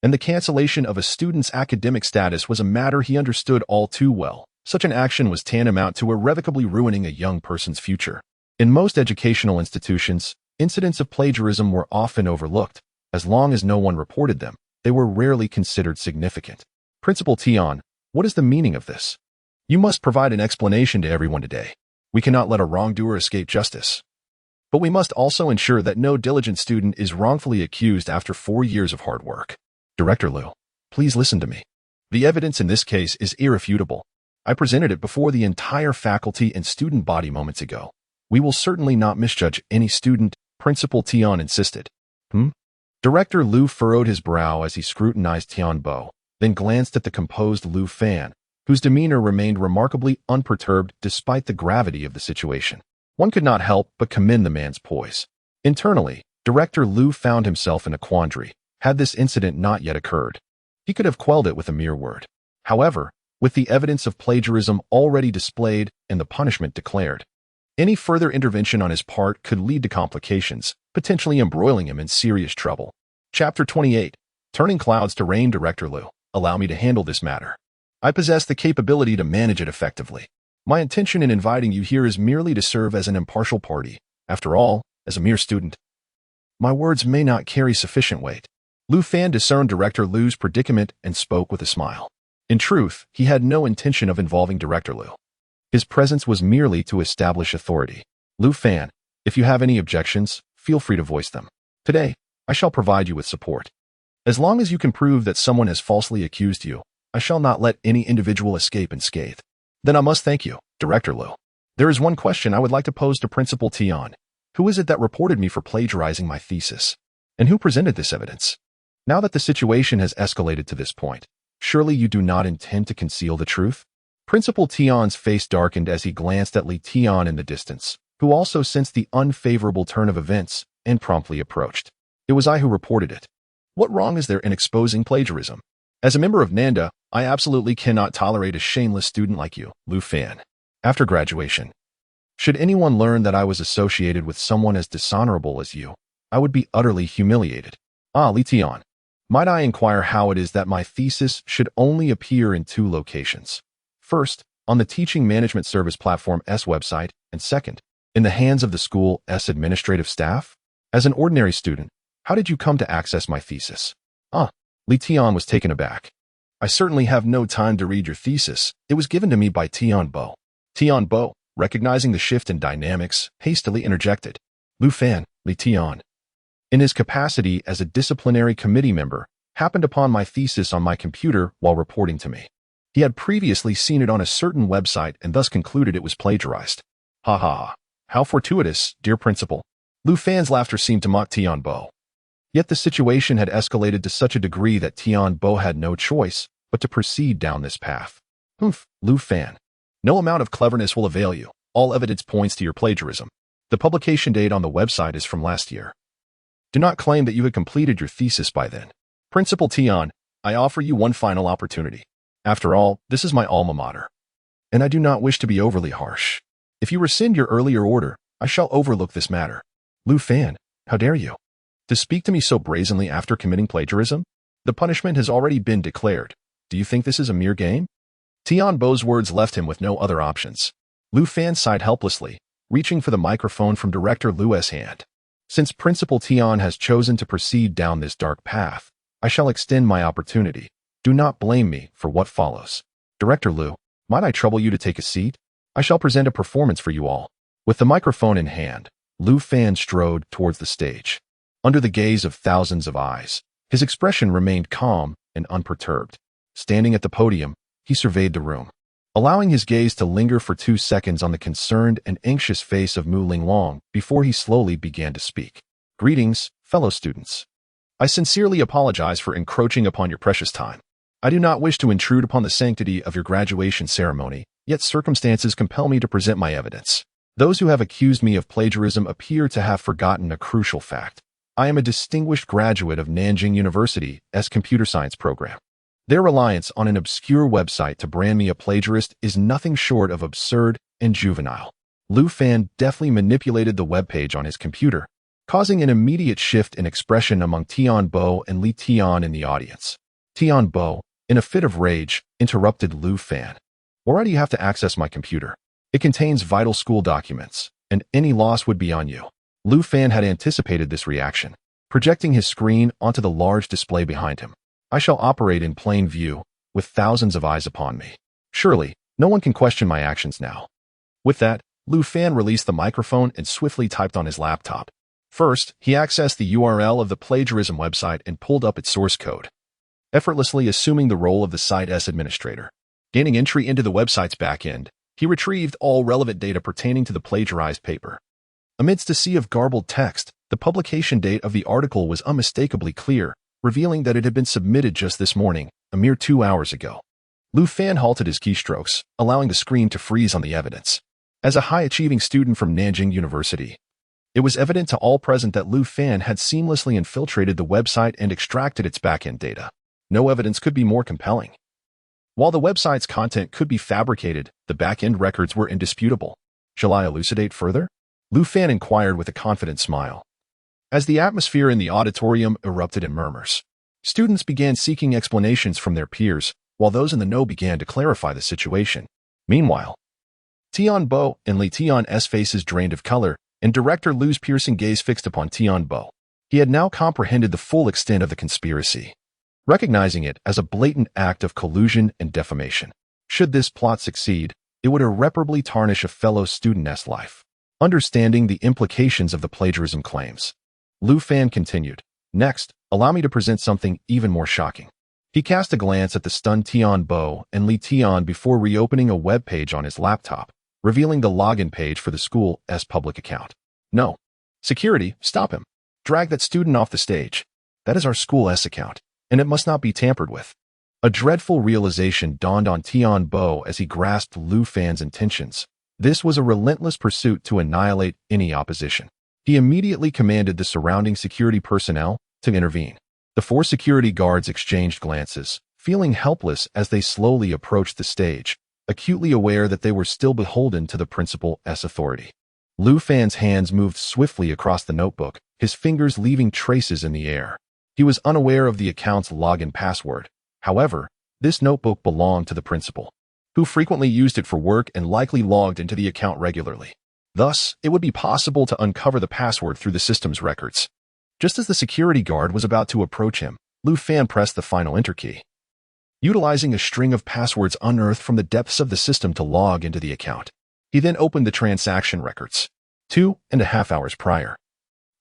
and the cancellation of a student's academic status was a matter he understood all too well. Such an action was tantamount to irrevocably ruining a young person's future. In most educational institutions, incidents of plagiarism were often overlooked. As long as no one reported them, they were rarely considered significant. Principal Tian, what is the meaning of this? You must provide an explanation to everyone today. We cannot let a wrongdoer escape justice. But we must also ensure that no diligent student is wrongfully accused after 4 years of hard work. Director Liu, please listen to me. The evidence in this case is irrefutable. I presented it before the entire faculty and student body moments ago. We will certainly not misjudge any student, Principal Tian insisted. Director Liu furrowed his brow as he scrutinized Tian Bo, then glanced at the composed Liu Fan, whose demeanor remained remarkably unperturbed despite the gravity of the situation. One could not help but commend the man's poise. Internally, Director Liu found himself in a quandary. Had this incident not yet occurred, he could have quelled it with a mere word. However, with the evidence of plagiarism already displayed and the punishment declared, any further intervention on his part could lead to complications, potentially embroiling him in serious trouble. Chapter 28. Turning Clouds to Rain. Director Liu, allow me to handle this matter. I possess the capability to manage it effectively. My intention in inviting you here is merely to serve as an impartial party. After all, as a mere student, my words may not carry sufficient weight. Liu Fan discerned Director Liu's predicament and spoke with a smile. In truth, he had no intention of involving Director Liu. His presence was merely to establish authority. Liu Fan, if you have any objections, feel free to voice them. Today, I shall provide you with support. As long as you can prove that someone has falsely accused you, I shall not let any individual escape unscathed. Then I must thank you, Director Liu. There is one question I would like to pose to Principal Tian. Who is it that reported me for plagiarizing my thesis? And who presented this evidence? Now that the situation has escalated to this point, surely you do not intend to conceal the truth? Principal Tian's face darkened as he glanced at Li Tian in the distance, who also sensed the unfavorable turn of events and promptly approached. It was I who reported it. What wrong is there in exposing plagiarism? As a member of Nanda, I absolutely cannot tolerate a shameless student like you, Liu Fan. After graduation, should anyone learn that I was associated with someone as dishonorable as you, I would be utterly humiliated. Li Tian, might I inquire how it is that my thesis should only appear in 2 locations? First, on the Teaching Management Service Platform's website, and second, in the hands of the school's administrative staff? As an ordinary student, how did you come to access my thesis? Li Tian was taken aback. I certainly have no time to read your thesis. It was given to me by Tian Bo. Tian Bo, recognizing the shift in dynamics, hastily interjected. Liu Fan, Li Tian, in his capacity as a disciplinary committee member, happened upon my thesis on my computer while reporting to me. He had previously seen it on a certain website and thus concluded it was plagiarized. Ha ha ha. How fortuitous, dear principal. Liu Fan's laughter seemed to mock Tian Bo. Yet the situation had escalated to such a degree that Tian Bo had no choice but to proceed down this path. Liu Fan. No amount of cleverness will avail you. All evidence points to your plagiarism. The publication date on the website is from last year. Do not claim that you had completed your thesis by then. Principal Tian, I offer you one final opportunity. After all, this is my alma mater. And I do not wish to be overly harsh. If you rescind your earlier order, I shall overlook this matter. Lu Fan, how dare you? To speak to me so brazenly after committing plagiarism? The punishment has already been declared. Do you think this is a mere game? Tian Bo's words left him with no other options. Lu Fan sighed helplessly, reaching for the microphone from Director Lu's hand. Since Principal Tian has chosen to proceed down this dark path, I shall extend my opportunity. Do not blame me for what follows. Director Lu, might I trouble you to take a seat? I shall present a performance for you all. With the microphone in hand, Lu Fan strode towards the stage. Under the gaze of thousands of eyes, his expression remained calm and unperturbed. Standing at the podium, he surveyed the room, allowing his gaze to linger for 2 seconds on the concerned and anxious face of Mu Linglong before he slowly began to speak. Greetings, fellow students. I sincerely apologize for encroaching upon your precious time. I do not wish to intrude upon the sanctity of your graduation ceremony, yet circumstances compel me to present my evidence. Those who have accused me of plagiarism appear to have forgotten a crucial fact. I am a distinguished graduate of Nanjing University's computer science program. Their reliance on an obscure website to brand me a plagiarist is nothing short of absurd and juvenile. Lu Fan deftly manipulated the webpage on his computer, causing an immediate shift in expression among Tian Bo and Li Tian in the audience. Tian Bo, in a fit of rage, interrupted Lu Fan. Why do you have to access my computer? It contains vital school documents, and any loss would be on you. Lu Fan had anticipated this reaction, projecting his screen onto the large display behind him. I shall operate in plain view, with thousands of eyes upon me. Surely, no one can question my actions now. With that, Lu Fan released the microphone and swiftly typed on his laptop. First, he accessed the URL of the plagiarism website and pulled up its source code, effortlessly assuming the role of the site's administrator. Gaining entry into the website's backend, he retrieved all relevant data pertaining to the plagiarized paper. Amidst a sea of garbled text, the publication date of the article was unmistakably clear, revealing that it had been submitted just this morning, a mere 2 hours ago. Lu Fan halted his keystrokes, allowing the screen to freeze on the evidence. As a high-achieving student from Nanjing University, it was evident to all present that Lu Fan had seamlessly infiltrated the website and extracted its backend data. No evidence could be more compelling. While the website's content could be fabricated, the back-end records were indisputable. Shall I elucidate further? Lu Fan inquired with a confident smile. As the atmosphere in the auditorium erupted in murmurs, students began seeking explanations from their peers, while those in the know began to clarify the situation. Meanwhile, Tian Bo and Li Tian's faces drained of color, and Director Lu's piercing gaze fixed upon Tian Bo. He had now comprehended the full extent of the conspiracy, recognizing it as a blatant act of collusion and defamation. Should this plot succeed, it would irreparably tarnish a fellow student's life. Understanding the implications of the plagiarism claims, Lu Fan continued, "Next, allow me to present something even more shocking." He cast a glance at the stunned Tian Bo and Li Tian before reopening a web page on his laptop, revealing the login page for the school's public account. "No. Security, stop him. Drag that student off the stage. That is our school's account, and it must not be tampered with." A dreadful realization dawned on Tian Bo as he grasped Lu Fan's intentions. This was a relentless pursuit to annihilate any opposition. He immediately commanded the surrounding security personnel to intervene. The 4 security guards exchanged glances, feeling helpless as they slowly approached the stage, acutely aware that they were still beholden to the principal's authority. Lu Fan's hands moved swiftly across the notebook, his fingers leaving traces in the air. He was unaware of the account's login password. However, this notebook belonged to the principal, who frequently used it for work and likely logged into the account regularly. Thus, it would be possible to uncover the password through the system's records. Just as the security guard was about to approach him, Lu Fan pressed the final enter key, utilizing a string of passwords unearthed from the depths of the system to log into the account. He then opened the transaction records. 2.5 hours prior,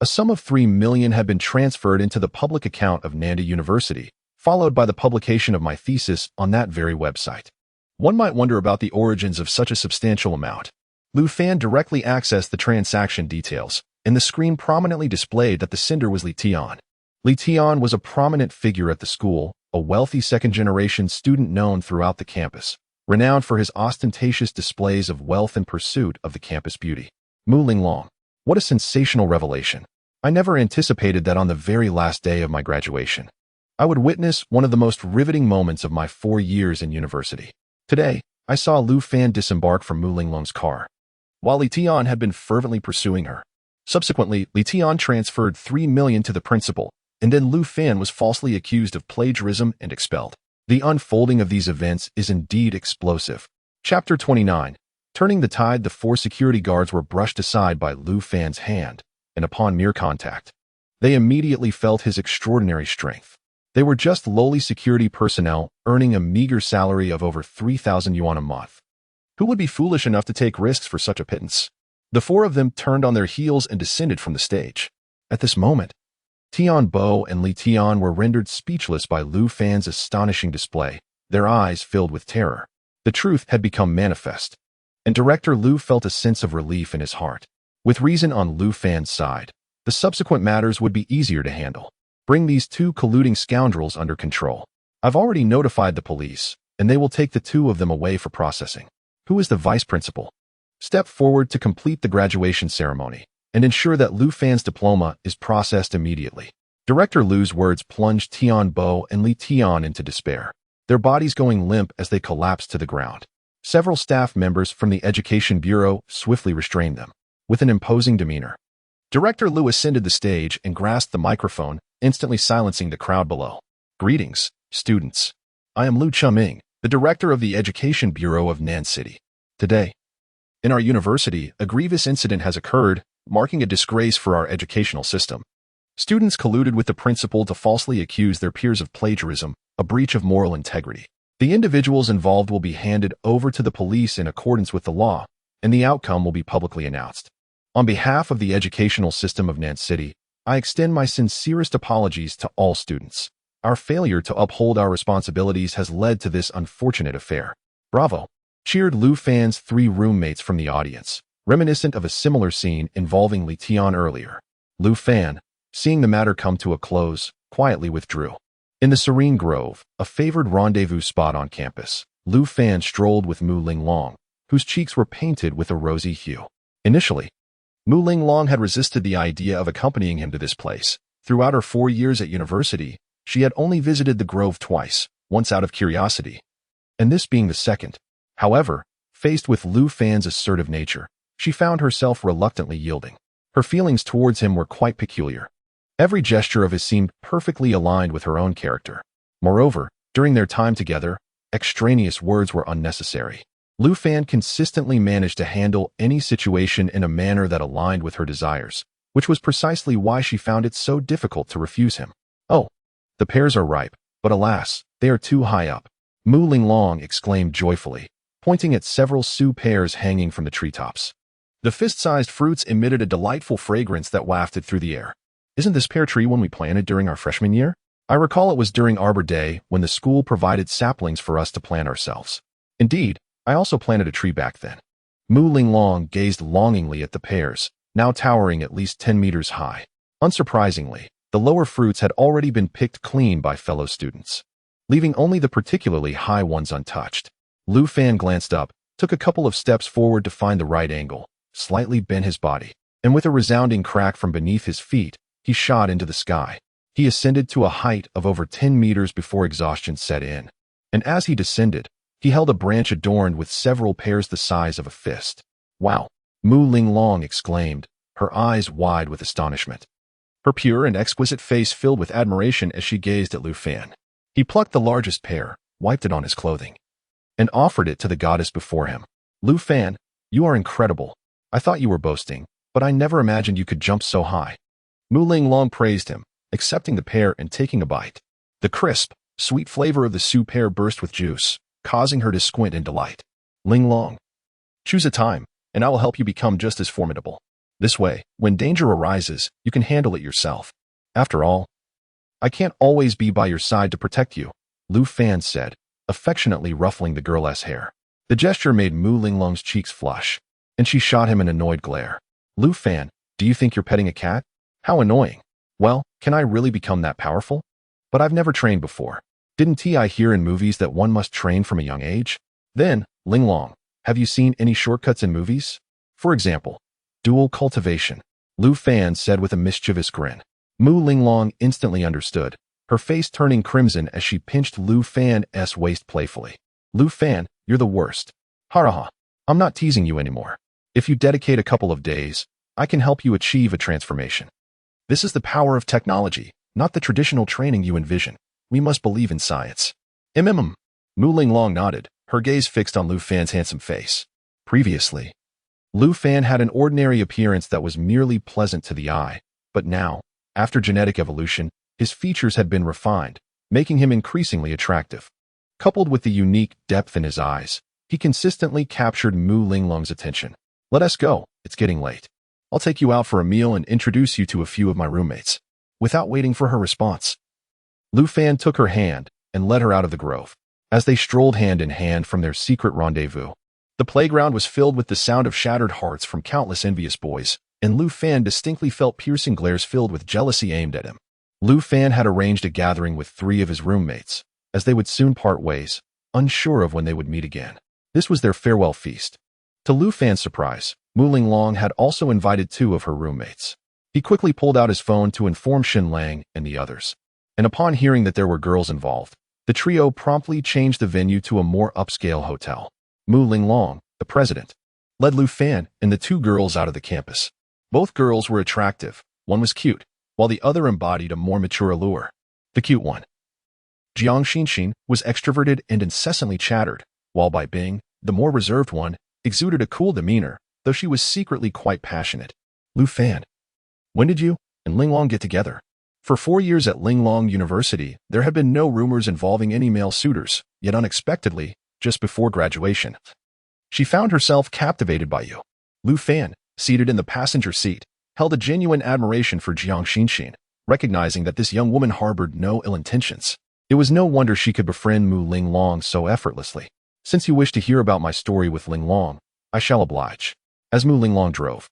a sum of 3 million had been transferred into the public account of Nanda University, followed by the publication of my thesis on that very website. One might wonder about the origins of such a substantial amount. Lu Fan directly accessed the transaction details, and the screen prominently displayed that the sender was Li Tian. Li Tian was a prominent figure at the school, a wealthy second-generation student known throughout the campus, renowned for his ostentatious displays of wealth and pursuit of the campus beauty. Mu Linglong. What a sensational revelation. I never anticipated that on the very last day of my graduation, I would witness one of the most riveting moments of my 4 years in university. Today, I saw Lu Fan disembark from Mu Linglong's car, while Li Tian had been fervently pursuing her. Subsequently, Li Tian transferred 3 million to the principal, and then Lu Fan was falsely accused of plagiarism and expelled. The unfolding of these events is indeed explosive. Chapter 29. Turning the tide, the 4 security guards were brushed aside by Lu Fan's hand, and upon mere contact, they immediately felt his extraordinary strength. They were just lowly security personnel, earning a meager salary of over 3,000 yuan a month. Who would be foolish enough to take risks for such a pittance? The 4 of them turned on their heels and descended from the stage. At this moment, Tian Bo and Li Tian were rendered speechless by Lu Fan's astonishing display, their eyes filled with terror. The truth had become manifest, and Director Lu felt a sense of relief in his heart. With reason on Lu Fan's side, the subsequent matters would be easier to handle. Bring these 2 colluding scoundrels under control. I've already notified the police, and they will take the 2 of them away for processing. Who is the vice principal? Step forward to complete the graduation ceremony and ensure that Lu Fan's diploma is processed immediately. Director Lu's words plunged Tian Bo and Li Tian into despair, their bodies going limp as they collapsed to the ground. Several staff members from the Education Bureau swiftly restrained them. With an imposing demeanor, Director Lu ascended the stage and grasped the microphone, instantly silencing the crowd below. Greetings, students. I am Lu Chuming, the director of the Education Bureau of Nan City. Today, in our university, a grievous incident has occurred, marking a disgrace for our educational system. Students colluded with the principal to falsely accuse their peers of plagiarism, a breach of moral integrity. The individuals involved will be handed over to the police in accordance with the law, and the outcome will be publicly announced. On behalf of the educational system of Nan City, I extend my sincerest apologies to all students. Our failure to uphold our responsibilities has led to this unfortunate affair. Bravo! Cheered Lu Fan's 3 roommates from the audience, reminiscent of a similar scene involving Li Tian earlier. Lu Fan, seeing the matter come to a close, quietly withdrew. In the serene grove, a favored rendezvous spot on campus, Lu Fan strolled with Mu Linglong, whose cheeks were painted with a rosy hue. Initially, Mu Linglong had resisted the idea of accompanying him to this place. Throughout her 4 years at university, she had only visited the grove twice, once out of curiosity, and this being the second. However, faced with Lu Fan's assertive nature, she found herself reluctantly yielding. Her feelings towards him were quite peculiar. Every gesture of his seemed perfectly aligned with her own character. Moreover, during their time together, extraneous words were unnecessary. Lu Fan consistently managed to handle any situation in a manner that aligned with her desires, which was precisely why she found it so difficult to refuse him. Oh, the pears are ripe, but alas, they are too high up. Mu Linglong exclaimed joyfully, pointing at several su pears hanging from the treetops. The fist-sized fruits emitted a delightful fragrance that wafted through the air. Isn't this pear tree one we planted during our freshman year? I recall it was during Arbor Day when the school provided saplings for us to plant ourselves. Indeed, I also planted a tree back then. Mu Linglong gazed longingly at the pears, now towering at least 10 meters high. Unsurprisingly, the lower fruits had already been picked clean by fellow students, leaving only the particularly high ones untouched. Lu Fan glanced up, took a couple of steps forward to find the right angle, slightly bent his body, and with a resounding crack from beneath his feet, he shot into the sky. He ascended to a height of over 10 meters before exhaustion set in, and as he descended, he held a branch adorned with several pears the size of a fist. Wow! Mu Linglong exclaimed, her eyes wide with astonishment. Her pure and exquisite face filled with admiration as she gazed at Lu Fan. He plucked the largest pear, wiped it on his clothing, and offered it to the goddess before him. Lu Fan, you are incredible. I thought you were boasting, but I never imagined you could jump so high. Mu Linglong praised him, accepting the pear and taking a bite. The crisp, sweet flavor of the su pear burst with juice, causing her to squint in delight. Linglong, choose a time, and I will help you become just as formidable. This way, when danger arises, you can handle it yourself. After all, I can't always be by your side to protect you, Lu Fan said, affectionately ruffling the girl's hair. The gesture made Mu Linglong's cheeks flush, and she shot him an annoyed glare. Lu Fan, do you think you're petting a cat? How annoying. Well, can I really become that powerful? But I've never trained before. Didn't I hear in movies that one must train from a young age? Then, Linglong, have you seen any shortcuts in movies? For example, dual cultivation, Lu Fan said with a mischievous grin. Mu Linglong instantly understood. her face turning crimson as she pinched Lu Fan's waist playfully. Lu Fan, you're the worst. Haraha. I'm not teasing you anymore. If you dedicate a couple of days, I can help you achieve a transformation. This is the power of technology, not the traditional training you envision. We must believe in science. Mu Linglong nodded, her gaze fixed on Lu Fan's handsome face. Previously, Lu Fan had an ordinary appearance that was merely pleasant to the eye, but now, after genetic evolution, his features had been refined, making him increasingly attractive. Coupled with the unique depth in his eyes, he consistently captured Mu Linglong's attention. Let us go, it's getting late. I'll take you out for a meal and introduce you to a few of my roommates. Without waiting for her response, Lu Fan took her hand and led her out of the grove. As they strolled hand in hand from their secret rendezvous, the playground was filled with the sound of shattered hearts from countless envious boys, and Lu Fan distinctly felt piercing glares filled with jealousy aimed at him. Lu Fan had arranged a gathering with 3 of his roommates, as they would soon part ways, unsure of when they would meet again. This was their farewell feast. To Lu Fan's surprise, Mu Linglong had also invited 2 of her roommates. He quickly pulled out his phone to inform Shen Lang and the others, and upon hearing that there were girls involved, the trio promptly changed the venue to a more upscale hotel. Mu Linglong, the president, led Lu Fan and the 2 girls out of the campus. Both girls were attractive, one was cute, while the other embodied a more mature allure. The cute one, Jiang Xinxin, was extroverted and incessantly chattered, while Bai Bing, the more reserved one, exuded a cool demeanor, though she was secretly quite passionate. Lu Fan, when did you and Linglong get together? For 4 years at Linglong University, there had been no rumors involving any male suitors, yet unexpectedly, just before graduation, she found herself captivated by you. Lu Fan, seated in the passenger seat, held a genuine admiration for Jiang Xinxin, recognizing that this young woman harbored no ill intentions. It was no wonder she could befriend Mu Linglong so effortlessly. Since you wish to hear about my story with Linglong, I shall oblige. As Mu Linglong drove,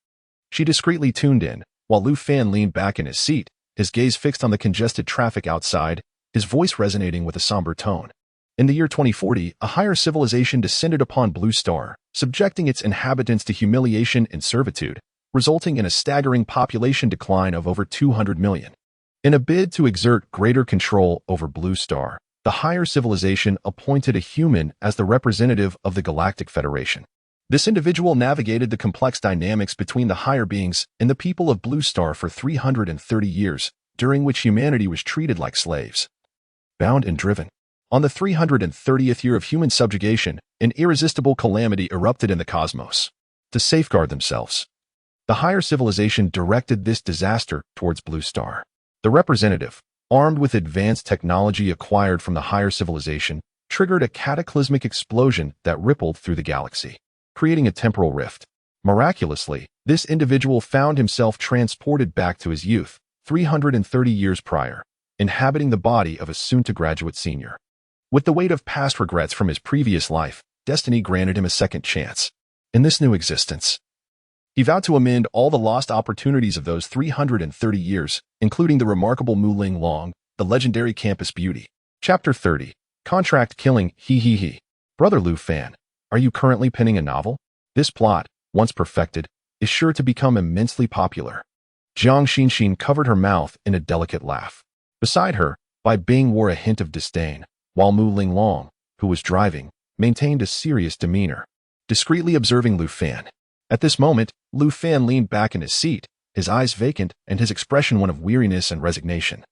she discreetly tuned in, while Lu Fan leaned back in his seat, his gaze fixed on the congested traffic outside, his voice resonating with a somber tone. In the year 2040, a higher civilization descended upon Blue Star, subjecting its inhabitants to humiliation and servitude, resulting in a staggering population decline of over 200 million. In a bid to exert greater control over Blue Star, the higher civilization appointed a human as the representative of the Galactic Federation. This individual navigated the complex dynamics between the higher beings and the people of Blue Star for 330 years, during which humanity was treated like slaves. Bound and driven. On the 330th year of human subjugation, an irresistible calamity erupted in the cosmos. To safeguard themselves, the higher civilization directed this disaster towards Blue Star. The representative, armed with advanced technology acquired from the higher civilization, triggered a cataclysmic explosion that rippled through the galaxy, creating a temporal rift. Miraculously, this individual found himself transported back to his youth, 330 years prior, inhabiting the body of a soon-to-graduate senior. With the weight of past regrets from his previous life, destiny granted him a second chance. In this new existence, he vowed to amend all the lost opportunities of those 330 years, including the remarkable Mu Linglong, the legendary campus beauty. Chapter 30. Contract Killing. He. Brother Lu Fan, are you currently penning a novel? This plot, once perfected, is sure to become immensely popular. Jiang Xinxin covered her mouth in a delicate laugh. Beside her, Bai Bing wore a hint of disdain, while Mu Linglong, who was driving, maintained a serious demeanor, discreetly observing Lu Fan. At this moment, Lu Fan leaned back in his seat, his eyes vacant and his expression one of weariness and resignation.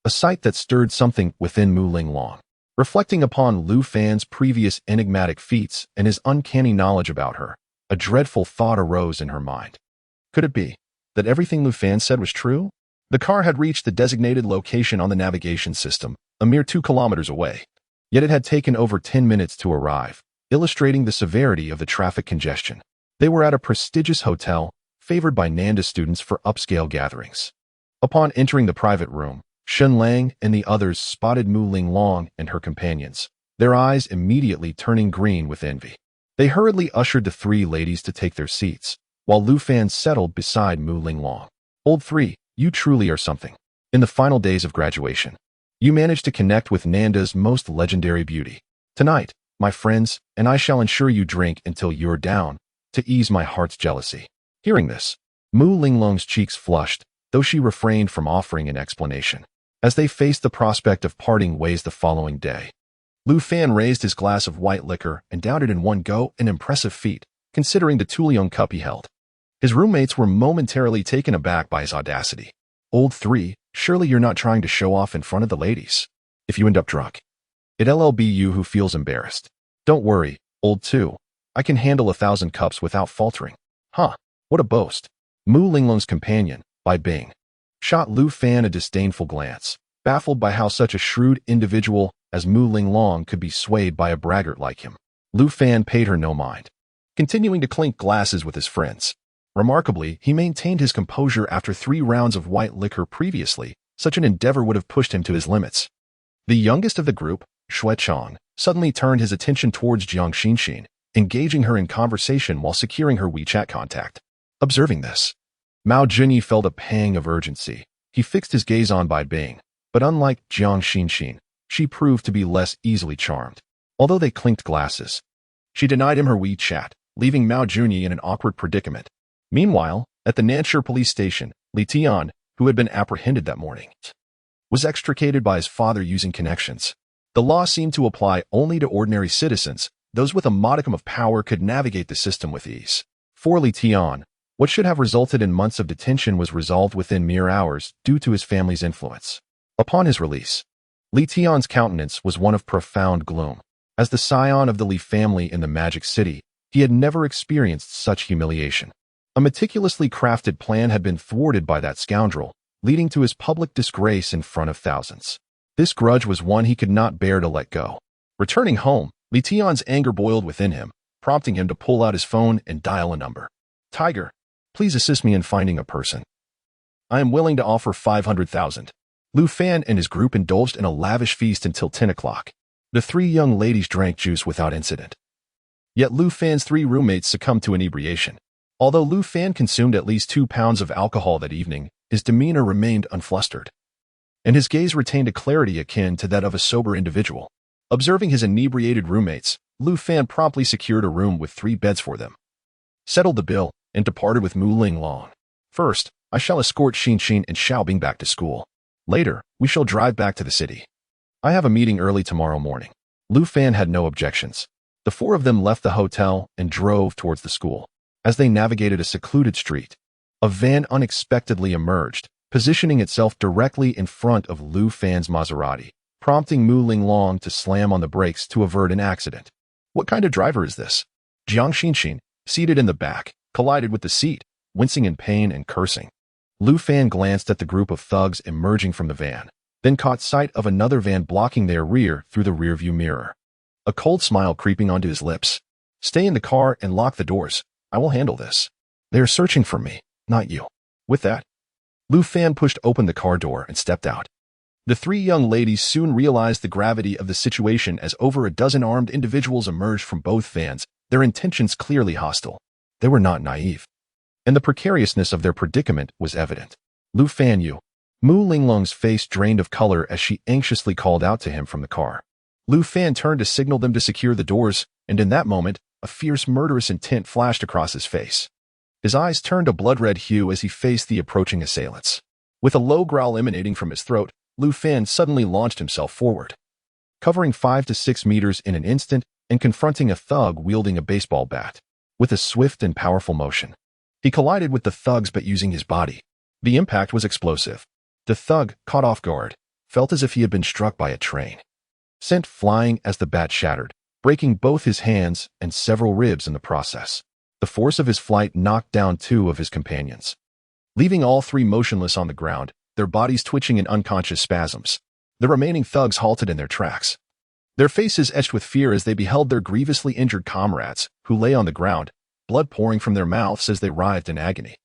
A sight that stirred something within Mu Linglong. Reflecting upon Lu Fan's previous enigmatic feats and his uncanny knowledge about her, a dreadful thought arose in her mind. Could it be that everything Lu Fan said was true? The car had reached the designated location on the navigation system, a mere 2 kilometers away. Yet it had taken over 10 minutes to arrive, illustrating the severity of the traffic congestion. They were at a prestigious hotel, favored by Nanda students for upscale gatherings. Upon entering the private room, Shen Lang and the others spotted Mu Linglong and her companions, their eyes immediately turning green with envy. They hurriedly ushered the 3 ladies to take their seats, while Lu Fan settled beside Mu Linglong. Old 3, you truly are something. In the final days of graduation, you managed to connect with Nanda's most legendary beauty. Tonight, my friends, and I shall ensure you drink until you're down, to ease my heart's jealousy. Hearing this, Mu Linglong's cheeks flushed, though she refrained from offering an explanation. as they faced the prospect of parting ways the following day. Lu Fan raised his glass of white liquor and downed it in one go, an impressive feat, considering the Tuliong cup he held. His roommates were momentarily taken aback by his audacity. "Old 3, surely you're not trying to show off in front of the ladies. If you end up drunk, it'll be you who feels embarrassed. Don't worry, Old 2. I can handle 1,000 cups without faltering." "Huh, what a boast." Mu Linglong's companion, Bai Bing, shot Lu Fan a disdainful glance, baffled by how such a shrewd individual as Mu Linglong could be swayed by a braggart like him. Lu Fan paid her no mind, continuing to clink glasses with his friends. Remarkably, he maintained his composure after 3 rounds of white liquor previously. Such an endeavor would have pushed him to his limits. The youngest of the group, Shui Chong, suddenly turned his attention towards Jiang Xinxin, engaging her in conversation while securing her WeChat contact. Observing this, Mao Junyi felt a pang of urgency. He fixed his gaze on Bai Bing, but unlike Jiang Xinxin, she proved to be less easily charmed. Although they clinked glasses, she denied him her WeChat, leaving Mao Junyi in an awkward predicament. Meanwhile, at the Nanshi police station, Li Tian, who had been apprehended that morning, was extricated by his father using connections. The law seemed to apply only to ordinary citizens. Those with a modicum of power could navigate the system with ease. For Li Tian, what should have resulted in months of detention was resolved within mere hours due to his family's influence. Upon his release, Li Tian's countenance was one of profound gloom. As the scion of the Li family in the Magic City, he had never experienced such humiliation. A meticulously crafted plan had been thwarted by that scoundrel, leading to his public disgrace in front of thousands. This grudge was one he could not bear to let go. Returning home, Li Tian's anger boiled within him, prompting him to pull out his phone and dial a number. "Tiger, please assist me in finding a person. I am willing to offer 500,000. Lu Fan and his group indulged in a lavish feast until 10 o'clock. The 3 young ladies drank juice without incident. Yet Lu Fan's 3 roommates succumbed to inebriation. Although Lu Fan consumed at least 2 pounds of alcohol that evening, his demeanor remained unflustered, and his gaze retained a clarity akin to that of a sober individual. Observing his inebriated roommates, Lu Fan promptly secured a room with 3 beds for them, settled the bill, and departed with Mu Linglong. "First, I shall escort Xinxin and Xiaobing back to school. Later, we shall drive back to the city. I have a meeting early tomorrow morning." Lu Fan had no objections. The 4 of them left the hotel and drove towards the school. As they navigated a secluded street, a van unexpectedly emerged, positioning itself directly in front of Lu Fan's Maserati, prompting Mu Linglong to slam on the brakes to avert an accident. "What kind of driver is this?" Jiang Xinxin, seated in the back, collided with the seat, wincing in pain and cursing. Lu Fan glanced at the group of thugs emerging from the van, then caught sight of another van blocking their rear through the rearview mirror. A cold smile creeping onto his lips. "Stay in the car and lock the doors. I will handle this. They are searching for me, not you." With that, Lu Fan pushed open the car door and stepped out. The 3 young ladies soon realized the gravity of the situation as over a dozen armed individuals emerged from both vans, their intentions clearly hostile. They were not naive, and the precariousness of their predicament was evident. "Lu Fan, you." Mu Linglong's face drained of color as she anxiously called out to him from the car. Lu Fan turned to signal them to secure the doors, and in that moment, a fierce murderous intent flashed across his face. His eyes turned a blood-red hue as he faced the approaching assailants. With a low growl emanating from his throat, Lu Fan suddenly launched himself forward, covering 5 to 6 meters in an instant and confronting a thug wielding a baseball bat. With a swift and powerful motion, he collided with the thugs but using his body. The impact was explosive. The thug, caught off guard, felt as if he had been struck by a train, sent flying as the bat shattered, breaking both his hands and several ribs in the process. The force of his flight knocked down 2 of his companions, leaving all 3 motionless on the ground, their bodies twitching in unconscious spasms. The remaining thugs halted in their tracks, their faces etched with fear as they beheld their grievously injured comrades, who lay on the ground, blood pouring from their mouths as they writhed in agony.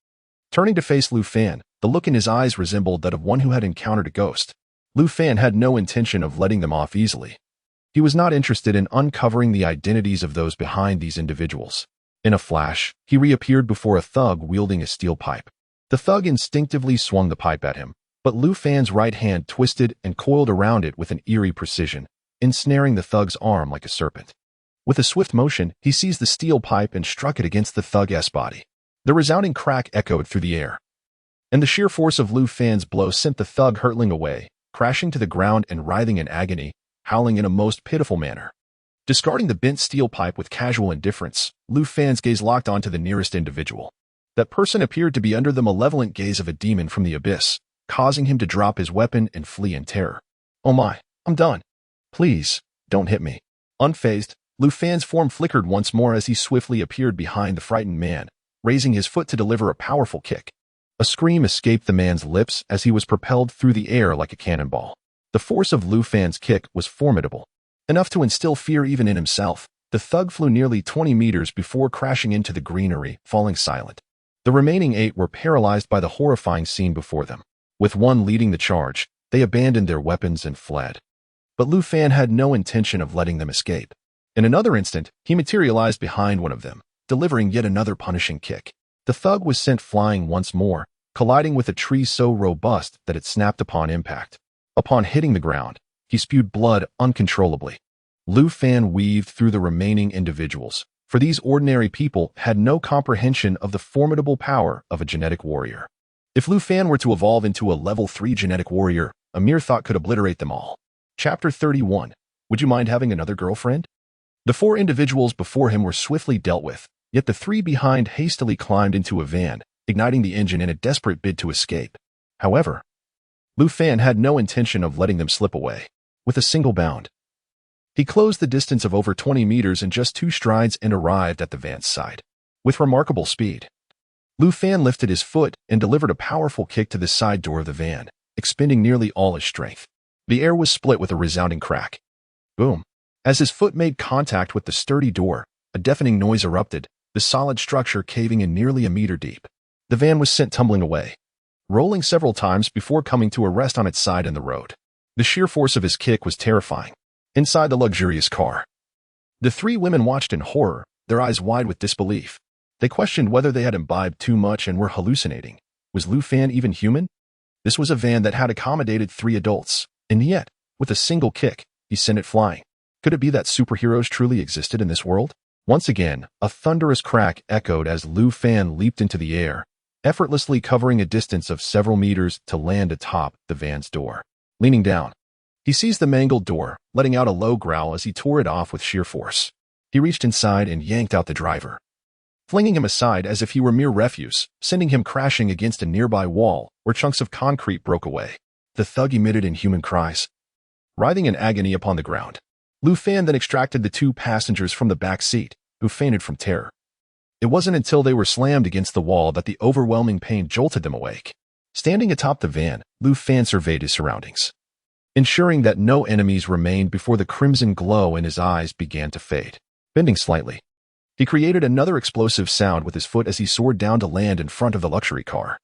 Turning to face Lu Fan, the look in his eyes resembled that of one who had encountered a ghost. Lu Fan had no intention of letting them off easily. He was not interested in uncovering the identities of those behind these individuals. In a flash, he reappeared before a thug wielding a steel pipe. The thug instinctively swung the pipe at him, but Lu Fan's right hand twisted and coiled around it with an eerie precision, ensnaring the thug's arm like a serpent. With a swift motion, he seized the steel pipe and struck it against the thug's body. The resounding crack echoed through the air, and the sheer force of Lu Fan's blow sent the thug hurtling away, crashing to the ground and writhing in agony, howling in a most pitiful manner. Discarding the bent steel pipe with casual indifference, Lu Fan's gaze locked onto the nearest individual. That person appeared to be under the malevolent gaze of a demon from the abyss, causing him to drop his weapon and flee in terror. "Oh my, I'm done. Please, don't hit me." Unfazed, Lu Fan's form flickered once more as he swiftly appeared behind the frightened man, raising his foot to deliver a powerful kick. A scream escaped the man's lips as he was propelled through the air like a cannonball. The force of Lu Fan's kick was formidable, enough to instill fear even in himself. The thug flew nearly 20 meters before crashing into the greenery, falling silent. The remaining 8 were paralyzed by the horrifying scene before them. With one leading the charge, they abandoned their weapons and fled. But Lu Fan had no intention of letting them escape. In another instant, he materialized behind one of them, delivering yet another punishing kick. The thug was sent flying once more, colliding with a tree so robust that it snapped upon impact. Upon hitting the ground, he spewed blood uncontrollably. Lu Fan weaved through the remaining individuals, for these ordinary people had no comprehension of the formidable power of a genetic warrior. If Lu Fan were to evolve into a level 3 genetic warrior, a mere thought could obliterate them all. Chapter 31. Would you mind having another girlfriend? The 4 individuals before him were swiftly dealt with, yet the 3 behind hastily climbed into a van, igniting the engine in a desperate bid to escape. However, Lu Fan had no intention of letting them slip away. With a single bound, he closed the distance of over 20 meters in just 2 strides and arrived at the van's side. With remarkable speed, Lu Fan lifted his foot and delivered a powerful kick to the side door of the van, expending nearly all his strength. The air was split with a resounding crack. Boom. As his foot made contact with the sturdy door, a deafening noise erupted, the solid structure caving in nearly a meter deep. The van was sent tumbling away, rolling several times before coming to a rest on its side in the road. The sheer force of his kick was terrifying. Inside the luxurious car, the 3 women watched in horror, their eyes wide with disbelief. They questioned whether they had imbibed too much and were hallucinating. Was Lu Fan even human? This was a van that had accommodated 3 adults, and yet, with a single kick, he sent it flying. Could it be that superheroes truly existed in this world? Once again, a thunderous crack echoed as Lu Fan leaped into the air, effortlessly covering a distance of several meters to land atop the van's door. Leaning down, he seized the mangled door, letting out a low growl as he tore it off with sheer force. He reached inside and yanked out the driver, flinging him aside as if he were mere refuse, sending him crashing against a nearby wall where chunks of concrete broke away. The thug emitted inhuman cries, writhing in agony upon the ground. Lu Fan then extracted the 2 passengers from the back seat, who fainted from terror. It wasn't until they were slammed against the wall that the overwhelming pain jolted them awake. Standing atop the van, Lu Fan surveyed his surroundings, ensuring that no enemies remained before the crimson glow in his eyes began to fade. Bending slightly, he created another explosive sound with his foot as he soared down to land in front of the luxury car,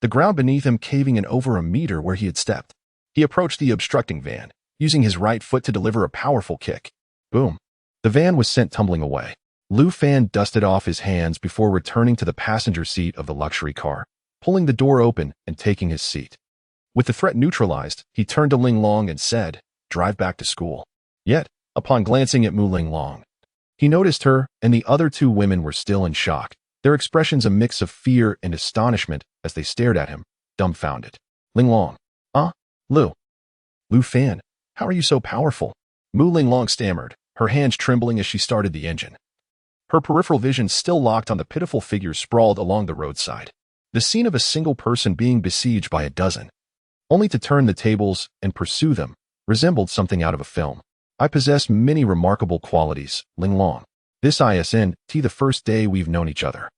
the ground beneath him caving in over a meter where he had stepped. He approached the obstructing van, using his right foot to deliver a powerful kick. Boom. The van was sent tumbling away. Lu Fan dusted off his hands before returning to the passenger seat of the luxury car, pulling the door open and taking his seat. With the threat neutralized, he turned to Ling Long and said, "Drive back to school." Yet, upon glancing at Mu Ling Long, he noticed her and the other 2 women were still in shock, their expressions a mix of fear and astonishment as they stared at him, dumbfounded. Ling Long. Lu Fan, how are you so powerful? Mu Ling Long stammered, her hands trembling as she started the engine. Her peripheral vision still locked on the pitiful figures sprawled along the roadside. The scene of a single person being besieged by a dozen, only to turn the tables and pursue them, resembled something out of a film. I possess many remarkable qualities, Ling Long. This isn't the first day we've known each other.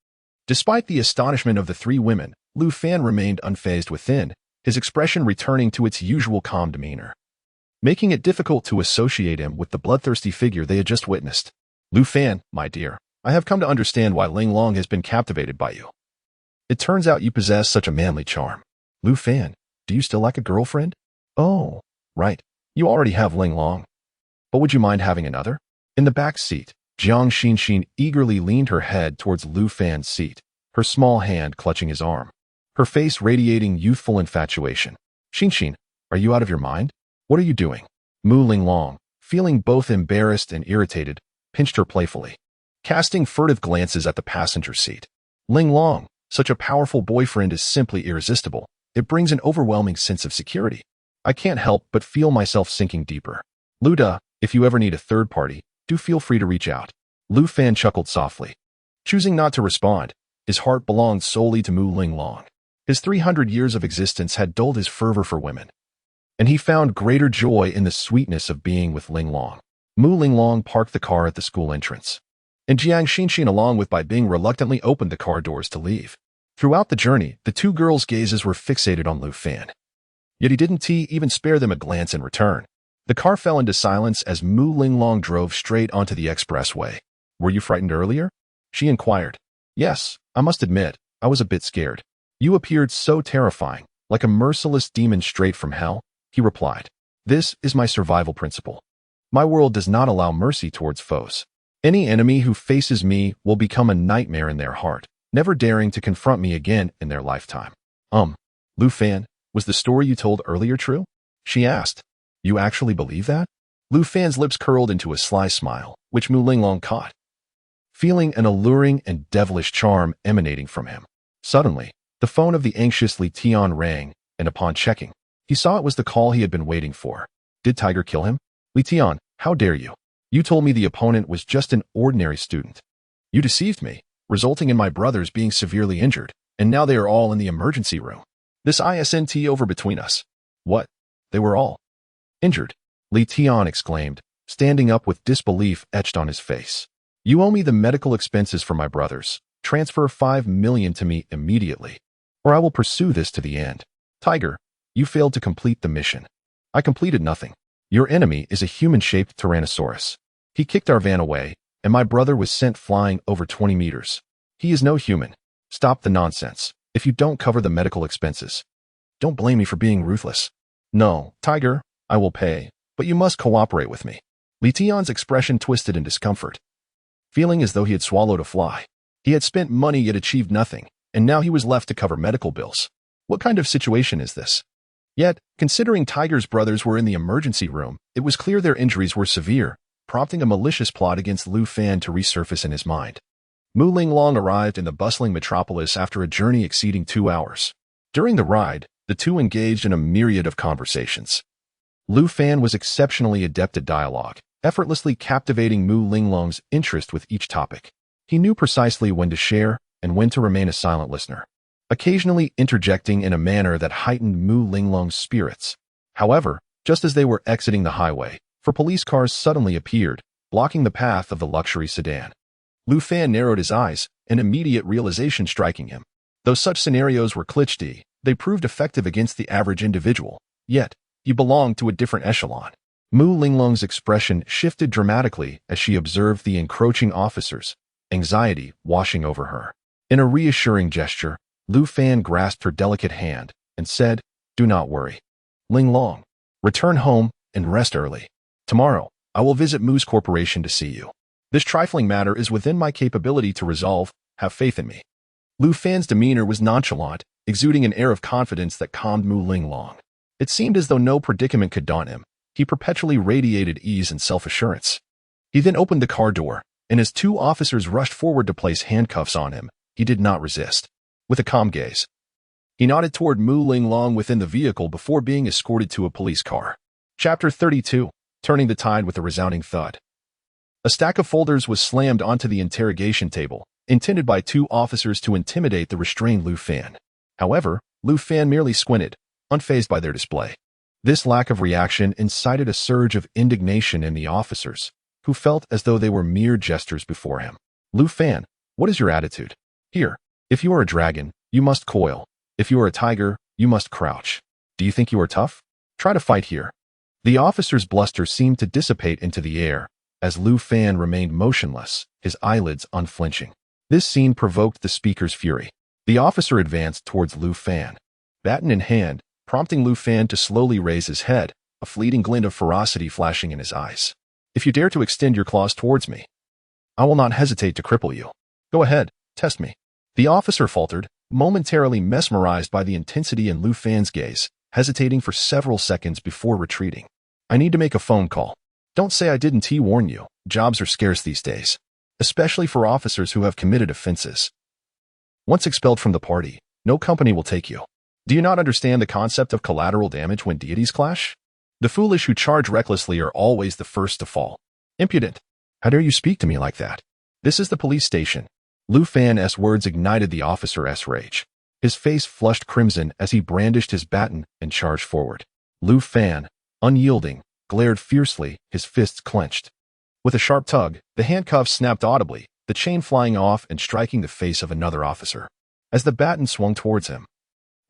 Despite the astonishment of the 3 women, Lu Fan remained unfazed within, his expression returning to its usual calm demeanor, making it difficult to associate him with the bloodthirsty figure they had just witnessed. Lu Fan, my dear, I have come to understand why Ling Long has been captivated by you. It turns out you possess such a manly charm. Lu Fan, do you still lack a girlfriend? Oh, right, you already have Ling Long. But would you mind having another? In the back seat, Jiang Xinxin eagerly leaned her head towards Lu Fan's seat, her small hand clutching his arm, her face radiating youthful infatuation. Xinxin, are you out of your mind? What are you doing? Mu Ling Long, feeling both embarrassed and irritated, pinched her playfully, casting furtive glances at the passenger seat. Ling Long, such a powerful boyfriend is simply irresistible. It brings an overwhelming sense of security. I can't help but feel myself sinking deeper. Luda, if you ever need a third party, do feel free to reach out. Lu Fan chuckled softly. Choosing not to respond, his heart belonged solely to Mu Linglong. His 300 years of existence had dulled his fervor for women, and he found greater joy in the sweetness of being with Linglong. Mu Linglong parked the car at the school entrance, and Jiang Xinxin along with Bai Bing reluctantly opened the car doors to leave. Throughout the journey, the two girls' gazes were fixated on Lu Fan. Yet he didn't even spare them a glance in return. The car fell into silence as Mu Linglong drove straight onto the expressway. Were you frightened earlier? She inquired. Yes, I must admit, I was a bit scared. You appeared so terrifying, like a merciless demon straight from hell, he replied. This is my survival principle. My world does not allow mercy towards foes. Any enemy who faces me will become a nightmare in their heart, never daring to confront me again in their lifetime. Lu Fan, was the story you told earlier true? She asked. You actually believe that? Lu Fan's lips curled into a sly smile, which Mu Linglong caught, feeling an alluring and devilish charm emanating from him. Suddenly, the phone of the anxious Li Tian rang, and upon checking, he saw it was the call he had been waiting for. Did Tiger kill him? Li Tian, how dare you? You told me the opponent was just an ordinary student. You deceived me, resulting in my brothers being severely injured, and now they are all in the emergency room. This isn't over between us. What? They were all injured? Li Tian exclaimed, standing up with disbelief etched on his face. You owe me the medical expenses for my brothers. Transfer 5 million to me immediately, or I will pursue this to the end. Tiger, you failed to complete the mission. I completed nothing. Your enemy is a human-shaped Tyrannosaurus. He kicked our van away, and my brother was sent flying over 20 meters. He is no human. Stop the nonsense, if you don't cover the medical expenses. Don't blame me for being ruthless. No, Tiger, I will pay, but you must cooperate with me. Li Tian's expression twisted in discomfort, feeling as though he had swallowed a fly. He had spent money yet achieved nothing, and now he was left to cover medical bills. What kind of situation is this? Yet, considering Tiger's brothers were in the emergency room, it was clear their injuries were severe, prompting a malicious plot against Lu Fan to resurface in his mind. Mu Linglong arrived in the bustling metropolis after a journey exceeding 2 hours. During the ride, the two engaged in a myriad of conversations. Lu Fan was exceptionally adept at dialogue, effortlessly captivating Mu Linglong's interest with each topic. He knew precisely when to share and when to remain a silent listener, occasionally interjecting in a manner that heightened Mu Linglong's spirits. However, just as they were exiting the highway, 4 police cars suddenly appeared, blocking the path of the luxury sedan. Lu Fan narrowed his eyes, an immediate realization striking him. Though such scenarios were cliché, they proved effective against the average individual, yet, he belonged to a different echelon. Mu Linglong's expression shifted dramatically as she observed the encroaching officers, anxiety washing over her. In a reassuring gesture, Lu Fan grasped her delicate hand and said, Do not worry. Linglong, return home and rest early. Tomorrow, I will visit Mu's corporation to see you. This trifling matter is within my capability to resolve. Have faith in me. Lu Fan's demeanor was nonchalant, exuding an air of confidence that calmed Mu Linglong. It seemed as though no predicament could daunt him. He perpetually radiated ease and self-assurance. He then opened the car door, and as 2 officers rushed forward to place handcuffs on him, he did not resist. With a calm gaze, he nodded toward Mu Linglong within the vehicle before being escorted to a police car. Chapter 32, Turning the Tide with a Resounding Thud. A stack of folders was slammed onto the interrogation table, intended by 2 officers to intimidate the restrained Lu Fan. However, Lu Fan merely squinted, unfazed by their display. This lack of reaction incited a surge of indignation in the officers, who felt as though they were mere jesters before him. Lu Fan, what is your attitude? Here, if you are a dragon, you must coil. If you are a tiger, you must crouch. Do you think you are tough? Try to fight here. The officer's bluster seemed to dissipate into the air, as Lu Fan remained motionless, his eyelids unflinching. This scene provoked the speaker's fury. The officer advanced towards Lu Fan, baton in hand, prompting Lu Fan to slowly raise his head, a fleeting glint of ferocity flashing in his eyes. If you dare to extend your claws towards me, I will not hesitate to cripple you. Go ahead, test me. The officer faltered, momentarily mesmerized by the intensity in Lu Fan's gaze, hesitating for several seconds before retreating. I need to make a phone call. Don't say I didn't warn you. Jobs are scarce these days, especially for officers who have committed offenses. Once expelled from the party, no company will take you. Do you not understand the concept of collateral damage when deities clash? The foolish who charge recklessly are always the first to fall. Impudent! How dare you speak to me like that? This is the police station. Lu Fan's words ignited the officer's rage. His face flushed crimson as he brandished his baton and charged forward. Lu Fan, unyielding, glared fiercely, his fists clenched. With a sharp tug, the handcuffs snapped audibly, the chain flying off and striking the face of another officer. As the baton swung towards him,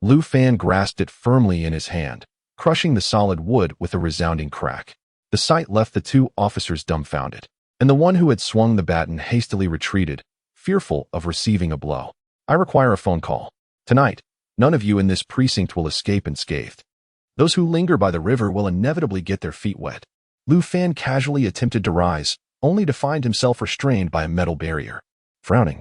Lu Fan grasped it firmly in his hand, crushing the solid wood with a resounding crack. The sight left the two officers dumbfounded, and the one who had swung the baton hastily retreated, fearful of receiving a blow. I require a phone call. Tonight, none of you in this precinct will escape unscathed. Those who linger by the river will inevitably get their feet wet. Lu Fan casually attempted to rise, only to find himself restrained by a metal barrier. Frowning,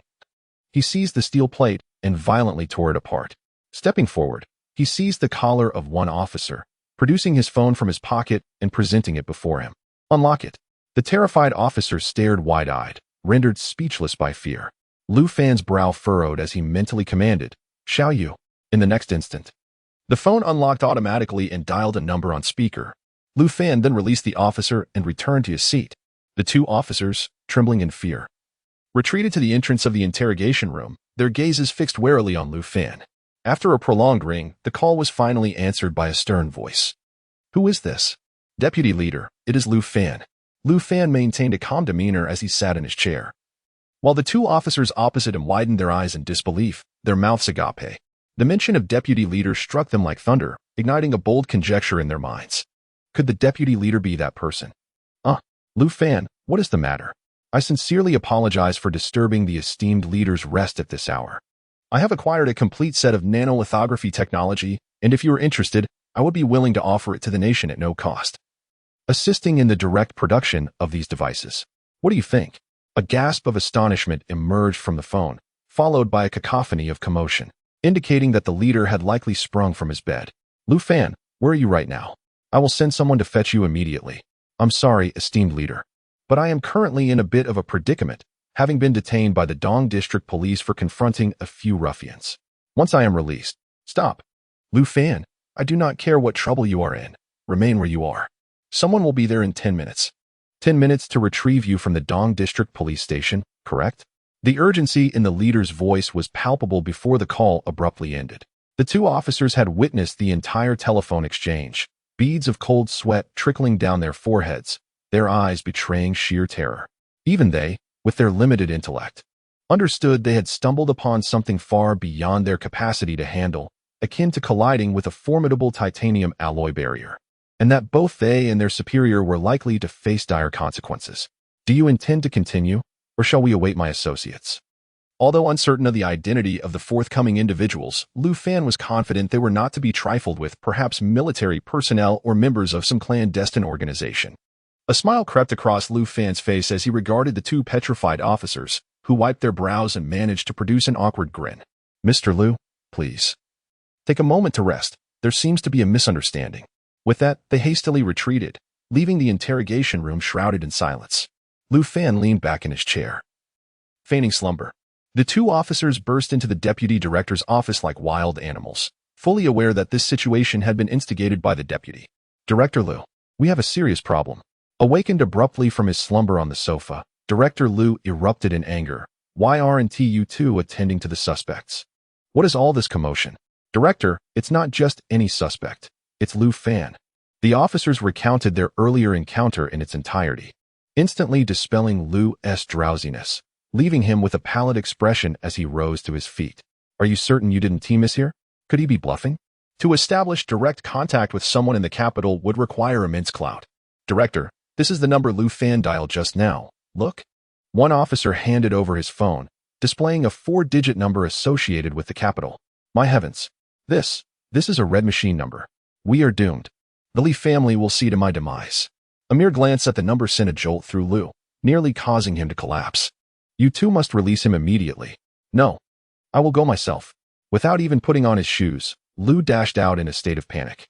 he seized the steel plate and violently tore it apart. Stepping forward, he seized the collar of one officer, producing his phone from his pocket and presenting it before him. Unlock it. The terrified officer stared wide-eyed, rendered speechless by fear. Lu Fan's brow furrowed as he mentally commanded, "Shall you?" In the next instant, the phone unlocked automatically and dialed a number on speaker. Lu Fan then released the officer and returned to his seat. The two officers, trembling in fear, retreated to the entrance of the interrogation room, their gazes fixed warily on Lu Fan. After a prolonged ring, the call was finally answered by a stern voice. "Who is this?" "Deputy Leader, it is Lu Fan." Lu Fan maintained a calm demeanor as he sat in his chair, while the two officers opposite him widened their eyes in disbelief, their mouths agape. The mention of Deputy Leader struck them like thunder, igniting a bold conjecture in their minds. Could the Deputy Leader be that person? Lu Fan, what is the matter? I sincerely apologize for disturbing the esteemed leader's rest at this hour. I have acquired a complete set of nanolithography technology, and if you are interested, I would be willing to offer it to the nation at no cost, assisting in the direct production of these devices. What do you think? A gasp of astonishment emerged from the phone, followed by a cacophony of commotion, indicating that the leader had likely sprung from his bed. Lu Fan, where are you right now? I will send someone to fetch you immediately. I'm sorry, esteemed leader, but I am currently in a bit of a predicament, having been detained by the Dong District Police for confronting a few ruffians. Once I am released, stop. Lu Fan, I do not care what trouble you are in. Remain where you are. Someone will be there in 10 minutes. 10 minutes to retrieve you from the Dong District Police Station, correct? The urgency in the leader's voice was palpable before the call abruptly ended. The two officers had witnessed the entire telephone exchange, beads of cold sweat trickling down their foreheads, their eyes betraying sheer terror. Even they, with their limited intellect, understood they had stumbled upon something far beyond their capacity to handle, akin to colliding with a formidable titanium alloy barrier, and that both they and their superior were likely to face dire consequences. Do you intend to continue, or shall we await my associates? Although uncertain of the identity of the forthcoming individuals, Lu Fan was confident they were not to be trifled with, perhaps military personnel or members of some clandestine organization. A smile crept across Lu Fan's face as he regarded the two petrified officers, who wiped their brows and managed to produce an awkward grin. "Mr. Lu, please. Take a moment to rest. There seems to be a misunderstanding." With that, they hastily retreated, leaving the interrogation room shrouded in silence. Lu Fan leaned back in his chair, feigning slumber. The two officers burst into the deputy director's office like wild animals, fully aware that this situation had been instigated by the deputy. "Director Lu, we have a serious problem." Awakened abruptly from his slumber on the sofa, Director Lu erupted in anger. "Why aren't you two attending to the suspects? What is all this commotion?" "Director, it's not just any suspect. It's Lu Fan." The officers recounted their earlier encounter in its entirety, instantly dispelling Lu's drowsiness, leaving him with a pallid expression as he rose to his feet. "Are you certain you didn't team us here? Could he be bluffing?" To establish direct contact with someone in the capital would require immense clout. "Director, this is the number Lu Fan dialed just now. Look." One officer handed over his phone, displaying a 4-digit number associated with the capital. "My heavens. This is a red machine number. We are doomed. The Li family will see to my demise." A mere glance at the number sent a jolt through Lu, nearly causing him to collapse. "You two must release him immediately." "No. I will go myself." Without even putting on his shoes, Lu dashed out in a state of panic,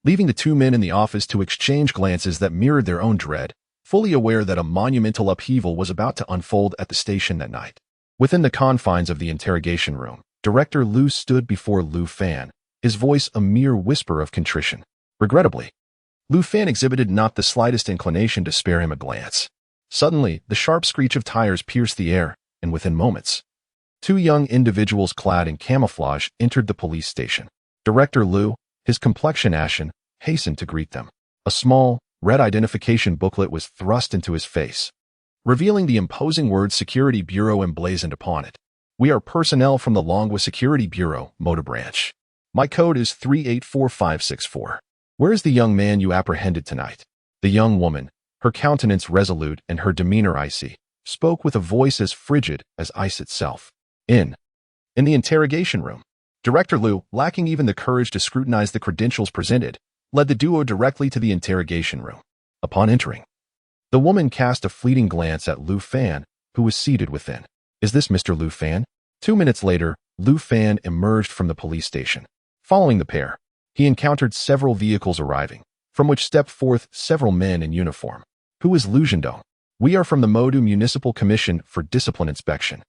leaving the two men in the office to exchange glances that mirrored their own dread, fully aware that a monumental upheaval was about to unfold at the station that night. Within the confines of the interrogation room, Director Lu stood before Lu Fan, his voice a mere whisper of contrition. Regrettably, Lu Fan exhibited not the slightest inclination to spare him a glance. Suddenly, the sharp screech of tires pierced the air, and within moments, two young individuals clad in camouflage entered the police station. Director Lu, his complexion ashen, hastened to greet them. A small, red identification booklet was thrust into his face, revealing the imposing words Security Bureau emblazoned upon it. We are personnel from the Longwa Security Bureau, Motor Branch. My code is 384564. Where is the young man you apprehended tonight? The young woman, her countenance resolute and her demeanor icy, spoke with a voice as frigid as ice itself. In the interrogation room, Director Lu, lacking even the courage to scrutinize the credentials presented, led the duo directly to the interrogation room. Upon entering, the woman cast a fleeting glance at Lu Fan, who was seated within. Is this Mr. Lu Fan? 2 minutes later, Lu Fan emerged from the police station. Following the pair, he encountered several vehicles arriving, from which stepped forth several men in uniform. Who is Lu Zhendong? We are from the Modu Municipal Commission for Discipline Inspection.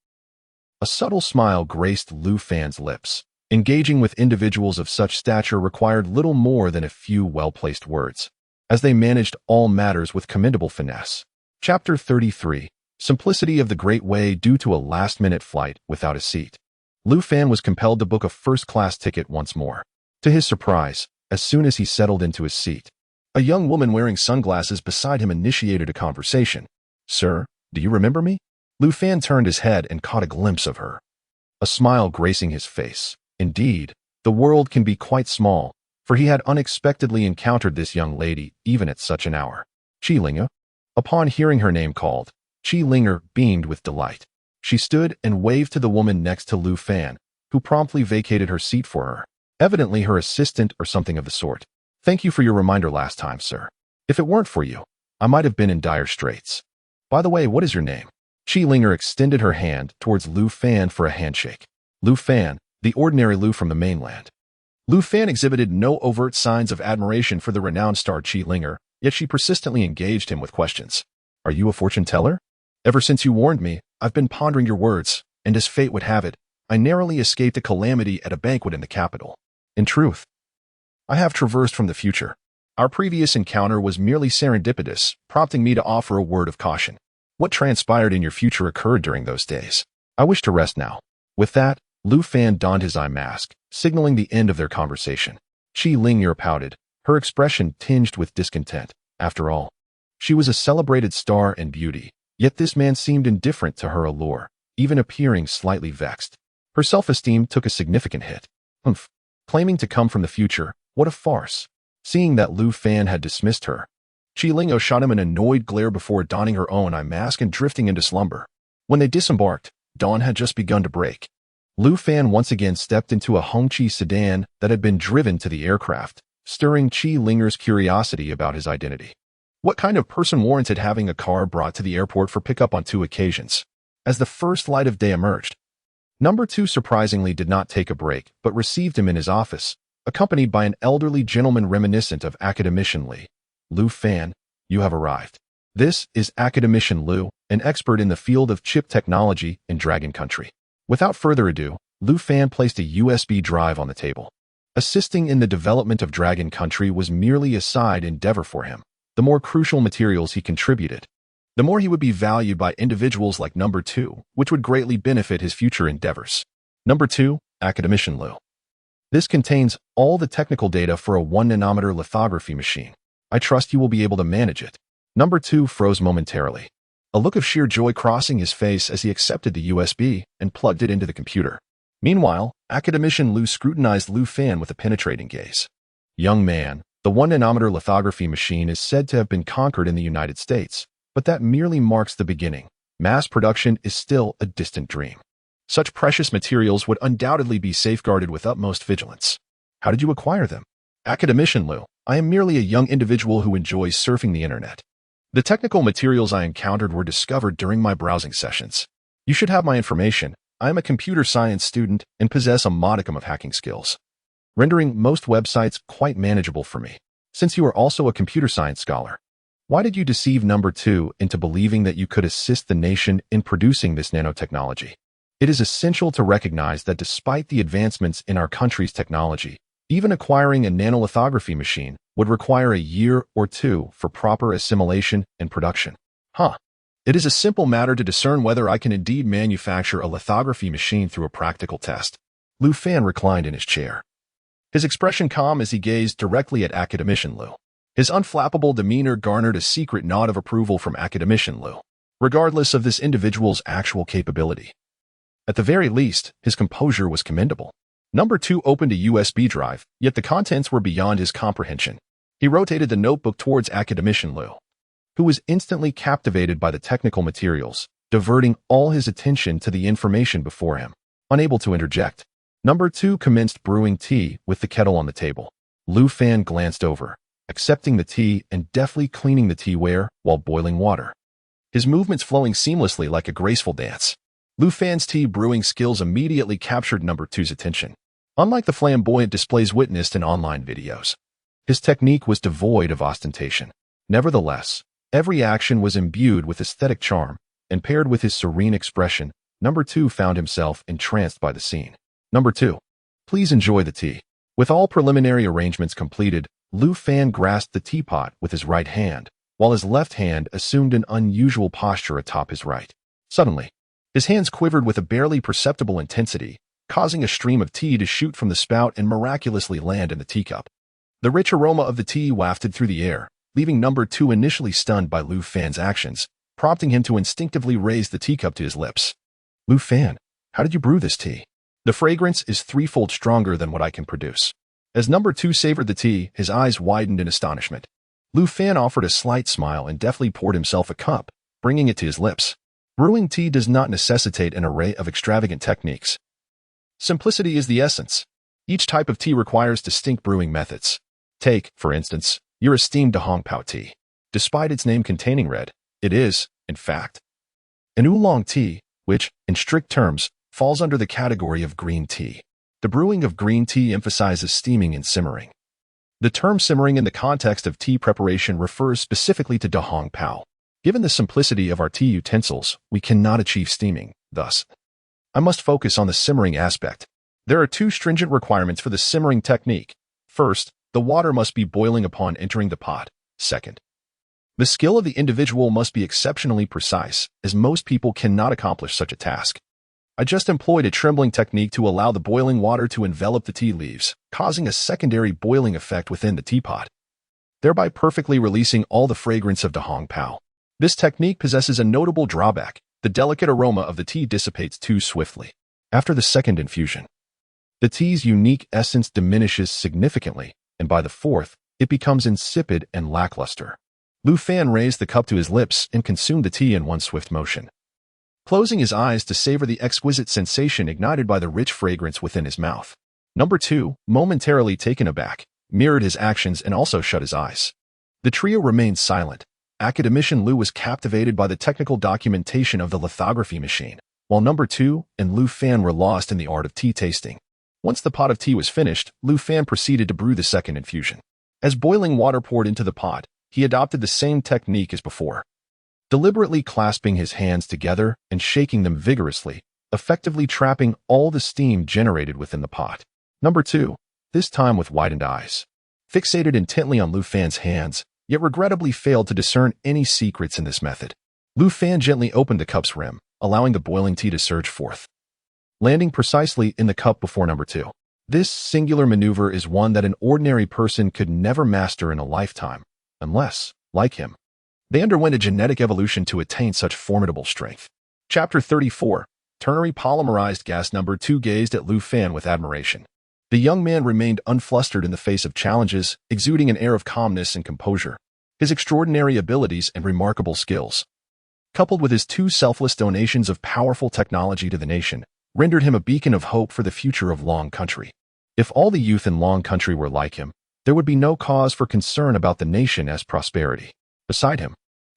A subtle smile graced Lu Fan's lips. Engaging with individuals of such stature required little more than a few well-placed words, as they managed all matters with commendable finesse. Chapter 33. Simplicity of the Great Way due to a last-minute flight without a seat. Lu Fan was compelled to book a first-class ticket once more. To his surprise, as soon as he settled into his seat, a young woman wearing sunglasses beside him initiated a conversation. Sir, do you remember me? Lu Fan turned his head and caught a glimpse of her, a smile gracing his face. Indeed, the world can be quite small, for he had unexpectedly encountered this young lady even at such an hour. Qi Linga. Upon hearing her name called, Qi Linger beamed with delight. She stood and waved to the woman next to Lu Fan, who promptly vacated her seat for her, evidently her assistant or something of the sort. Thank you for your reminder last time, sir. If it weren't for you, I might have been in dire straits. By the way, what is your name? Qi Linger extended her hand towards Lu Fan for a handshake. Lu Fan, the ordinary Lu from the mainland. Lu Fan exhibited no overt signs of admiration for the renowned star Qi Linger, yet she persistently engaged him with questions. Are you a fortune teller? Ever since you warned me, I've been pondering your words, and as fate would have it, I narrowly escaped a calamity at a banquet in the capital. In truth, I have traversed from the future. Our previous encounter was merely serendipitous, prompting me to offer a word of caution. What transpired in your future occurred during those days. I wish to rest now. With that, Lu Fan donned his eye mask, signaling the end of their conversation. Qi Linger pouted, her expression tinged with discontent. After all, she was a celebrated star and beauty, yet this man seemed indifferent to her allure, even appearing slightly vexed. Her self-esteem took a significant hit. Humph. Claiming to come from the future, what a farce. Seeing that Lu Fan had dismissed her, Qi Linger shot him an annoyed glare before donning her own eye mask and drifting into slumber. When they disembarked, dawn had just begun to break. Lu Fan once again stepped into a Hongqi sedan that had been driven to the aircraft, stirring Qi Linger's curiosity about his identity. What kind of person warranted having a car brought to the airport for pickup on 2 occasions? As the first light of day emerged, Number 2 surprisingly did not take a break, but received him in his office, accompanied by an elderly gentleman reminiscent of Academician Li. Lu Fan, you have arrived. This is Academician Lu, an expert in the field of chip technology in Dragon Country. Without further ado, Lu Fan placed a USB drive on the table. Assisting in the development of Dragon Country was merely a side endeavor for him. The more crucial materials he contributed, the more he would be valued by individuals like Number 2, which would greatly benefit his future endeavors. Number 2, Academician Lu. This contains all the technical data for a 1-nanometer lithography machine. I trust you will be able to manage it. Number 2 froze momentarily, a look of sheer joy crossing his face as he accepted the USB and plugged it into the computer. Meanwhile, Academician Lu scrutinized Lu Fan with a penetrating gaze. Young man, the 1-nanometer lithography machine is said to have been conquered in the United States, but that merely marks the beginning. Mass production is still a distant dream. Such precious materials would undoubtedly be safeguarded with utmost vigilance. How did you acquire them? Academician Lu, I am merely a young individual who enjoys surfing the internet. The technical materials I encountered were discovered during my browsing sessions. You should have my information. I am a computer science student and possess a modicum of hacking skills, rendering most websites quite manageable for me. Since you are also a computer science scholar, why did you deceive Number 2 into believing that you could assist the nation in producing this nanotechnology? It is essential to recognize that despite the advancements in our country's technology, Even acquiring a nanolithography machine would require a year or two for proper assimilation and production. It is a simple matter to discern whether I can indeed manufacture a lithography machine through a practical test. Lu Fan reclined in his chair, his expression calm as he gazed directly at Academician Lu. His unflappable demeanor garnered a secret nod of approval from Academician Lu, regardless of this individual's actual capability. At the very least, his composure was commendable. Number 2 opened a USB drive, yet the contents were beyond his comprehension. He rotated the notebook towards Academician Lu, who was instantly captivated by the technical materials, diverting all his attention to the information before him. Unable to interject, Number 2 commenced brewing tea with the kettle on the table. Lu Fan glanced over, accepting the tea and deftly cleaning the teaware while boiling water, his movements flowing seamlessly like a graceful dance. Lu Fan's tea brewing skills immediately captured Number 2's attention. Unlike the flamboyant displays witnessed in online videos, his technique was devoid of ostentation. Nevertheless, every action was imbued with aesthetic charm, and paired with his serene expression, Number 2 found himself entranced by the scene. Number 2, please enjoy the tea. With all preliminary arrangements completed, Lu Fan grasped the teapot with his right hand, while his left hand assumed an unusual posture atop his right. Suddenly, his hands quivered with a barely perceptible intensity, causing a stream of tea to shoot from the spout and miraculously land in the teacup. The rich aroma of the tea wafted through the air, leaving Number 2 initially stunned by Lu Fan's actions, prompting him to instinctively raise the teacup to his lips. Lu Fan, how did you brew this tea? The fragrance is threefold stronger than what I can produce. As Number 2 savored the tea, his eyes widened in astonishment. Lu Fan offered a slight smile and deftly poured himself a cup, bringing it to his lips. Brewing tea does not necessitate an array of extravagant techniques. Simplicity is the essence. Each type of tea requires distinct brewing methods. Take, for instance, your esteemed Dahong Pao tea. Despite its name containing red, it is, in fact, an oolong tea, which, in strict terms, falls under the category of green tea. The brewing of green tea emphasizes steaming and simmering. The term simmering in the context of tea preparation refers specifically to Dahong Pao. Given the simplicity of our tea utensils, we cannot achieve steaming. Thus, I must focus on the simmering aspect. There are 2 stringent requirements for the simmering technique. First, the water must be boiling upon entering the pot. Second, the skill of the individual must be exceptionally precise, as most people cannot accomplish such a task. I just employed a trembling technique to allow the boiling water to envelop the tea leaves, causing a secondary boiling effect within the teapot, thereby perfectly releasing all the fragrance of Dahong Pao. This technique possesses a notable drawback. The delicate aroma of the tea dissipates too swiftly. After the second infusion, the tea's unique essence diminishes significantly, and by the fourth, it becomes insipid and lackluster. Lu Fan raised the cup to his lips and consumed the tea in one swift motion, closing his eyes to savor the exquisite sensation ignited by the rich fragrance within his mouth. Number 2, momentarily taken aback, mirrored his actions and also shut his eyes. The trio remained silent. Academician Lu was captivated by the technical documentation of the lithography machine, while Number 2 and Lu Fan were lost in the art of tea tasting. Once the pot of tea was finished, Lu Fan proceeded to brew the second infusion. As boiling water poured into the pot, he adopted the same technique as before, deliberately clasping his hands together and shaking them vigorously, effectively trapping all the steam generated within the pot. Number 2, this time with widened eyes, fixated intently on Lu Fan's hands, yet regrettably failed to discern any secrets in this method. Lu Fan gently opened the cup's rim, allowing the boiling tea to surge forth, landing precisely in the cup before Number 2. This singular maneuver is one that an ordinary person could never master in a lifetime, unless, like him, they underwent a genetic evolution to attain such formidable strength. Chapter 34, Ternary Polymerized Gas. Number 2 gazed at Lu Fan with admiration. The young man remained unflustered in the face of challenges, exuding an air of calmness and composure. His extraordinary abilities and remarkable skills, coupled with his 2 selfless donations of powerful technology to the nation, rendered him a beacon of hope for the future of Long Country. If all the youth in Long Country were like him, there would be no cause for concern about the nation as prosperity. Beside him,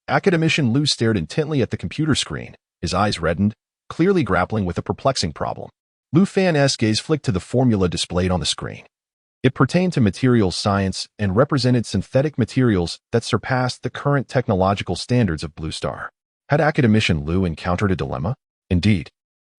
Academician Lu stared intently at the computer screen, his eyes reddened, clearly grappling with a perplexing problem. Lu Fan's gaze flicked to the formula displayed on the screen. It pertained to materials science and represented synthetic materials that surpassed the current technological standards of Blue Star. Had Academician Lu encountered a dilemma? Indeed,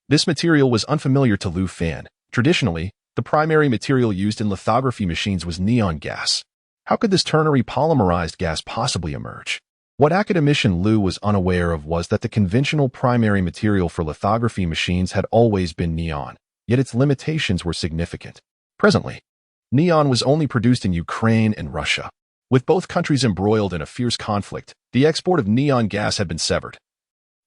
this material was unfamiliar to Lu Fan. Traditionally, The primary material used in lithography machines was neon gas. How could this ternary polymerized gas possibly emerge? What academician Liu was unaware of was that the conventional primary material for lithography machines had always been neon, yet its limitations were significant. Presently, neon was only produced in Ukraine and Russia. With both countries embroiled in a fierce conflict, the export of neon gas had been severed,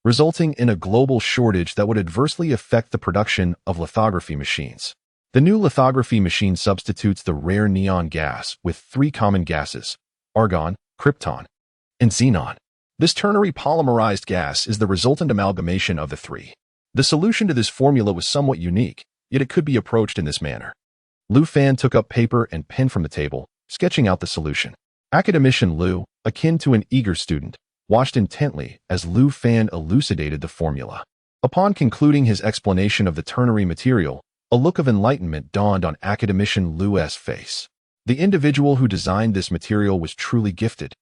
resulting in a global shortage that would adversely affect the production of lithography machines. The new lithography machine substitutes the rare neon gas with three common gases: argon, krypton, and xenon. This ternary polymerized gas is the resultant amalgamation of the three. The solution to this formula was somewhat unique, yet it could be approached in this manner. Liu Fan took up paper and pen from the table, sketching out the solution. Academician Liu, akin to an eager student, watched intently as Liu Fan elucidated the formula. Upon concluding his explanation of the ternary material, a look of enlightenment dawned on academician Liu's face. The individual who designed this material was truly gifted,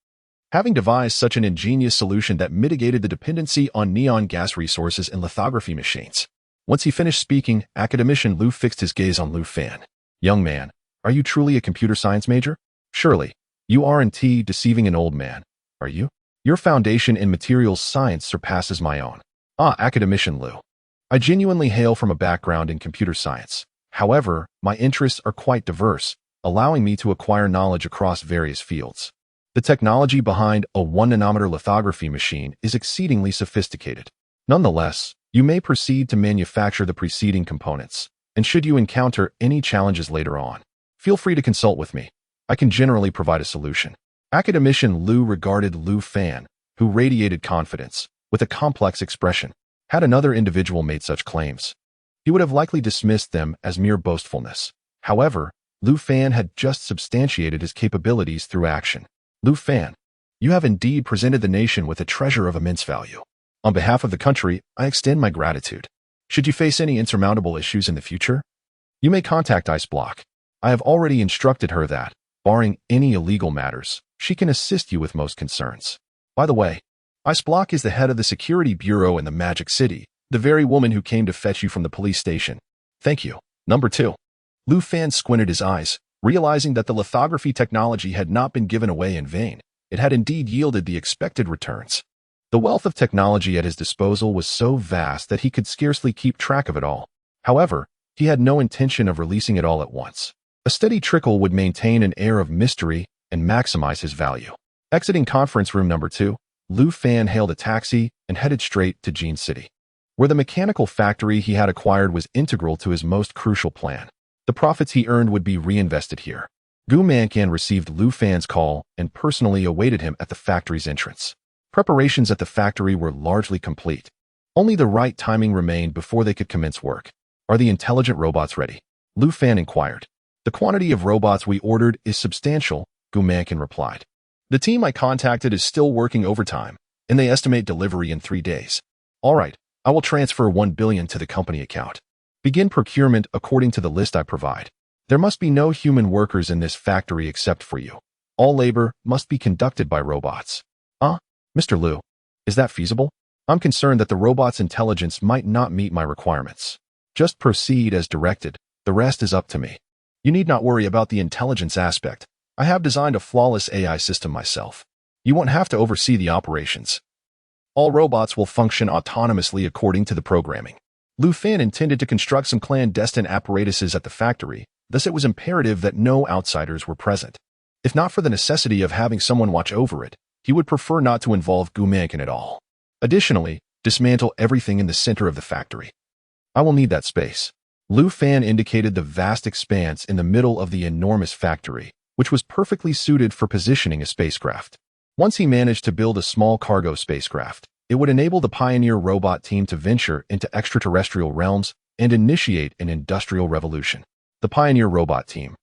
having devised such an ingenious solution that mitigated the dependency on neon gas resources in lithography machines. Once he finished speaking, academician Liu fixed his gaze on Liu Fan. "Young man, are you truly a computer science major? Surely, you aren't deceiving an old man, are you? Your foundation in materials science surpasses my own." Academician Liu. I genuinely hail from a background in computer science. However, my interests are quite diverse, allowing me to acquire knowledge across various fields. The technology behind a 1-nanometer lithography machine is exceedingly sophisticated. Nonetheless, you may proceed to manufacture the preceding components, and should you encounter any challenges later on, feel free to consult with me. I can generally provide a solution. Academician Liu regarded Liu Fan, who radiated confidence, with a complex expression. Had another individual made such claims, he would have likely dismissed them as mere boastfulness. However, Liu Fan had just substantiated his capabilities through action. "Liu Fan, you have indeed presented the nation with a treasure of immense value. On behalf of the country, I extend my gratitude. Should you face any insurmountable issues in the future, you may contact Ice Block. I have already instructed her that, barring any illegal matters, she can assist you with most concerns. By the way, Ice Block is the head of the security bureau in the Magic City, the very woman who came to fetch you from the police station. Thank you." Number 2. Liu Fan squinted his eyes, realizing that the lithography technology had not been given away in vain. It had indeed yielded the expected returns. The wealth of technology at his disposal was so vast that he could scarcely keep track of it all. However, he had no intention of releasing it all at once. A steady trickle would maintain an air of mystery and maximize his value. Exiting conference room number 2, Liu Fan hailed a taxi and headed straight to Jean City, where the mechanical factory he had acquired was integral to his most crucial plan. The profits he earned would be reinvested here. Gu Mankan received Liu Fan's call and personally awaited him at the factory's entrance. Preparations at the factory were largely complete. Only the right timing remained before they could commence work. "Are the intelligent robots ready?" Liu Fan inquired. "The quantity of robots we ordered is substantial," Gu Mankan replied. "The team I contacted is still working overtime, and they estimate delivery in 3 days. All right, I will transfer 1 billion to the company account. Begin procurement according to the list I provide. There must be no human workers in this factory except for you. All labor must be conducted by robots." Mr. Liu, is that feasible? I'm concerned that the robot's intelligence might not meet my requirements. Just proceed as directed. The rest is up to me. You need not worry about the intelligence aspect. I have designed a flawless AI system myself. You won't have to oversee the operations. All robots will function autonomously according to the programming. Liu Fan intended to construct some clandestine apparatuses at the factory, thus it was imperative that no outsiders were present. If not for the necessity of having someone watch over it, he would prefer not to involve Gu Mankan at all. Additionally, dismantle everything in the center of the factory. I will need that space. Liu Fan indicated the vast expanse in the middle of the enormous factory, which was perfectly suited for positioning a spacecraft. Once he managed to build a small cargo spacecraft, it would enable the Pioneer robot team to venture into extraterrestrial realms and initiate an industrial revolution. The Pioneer robot team,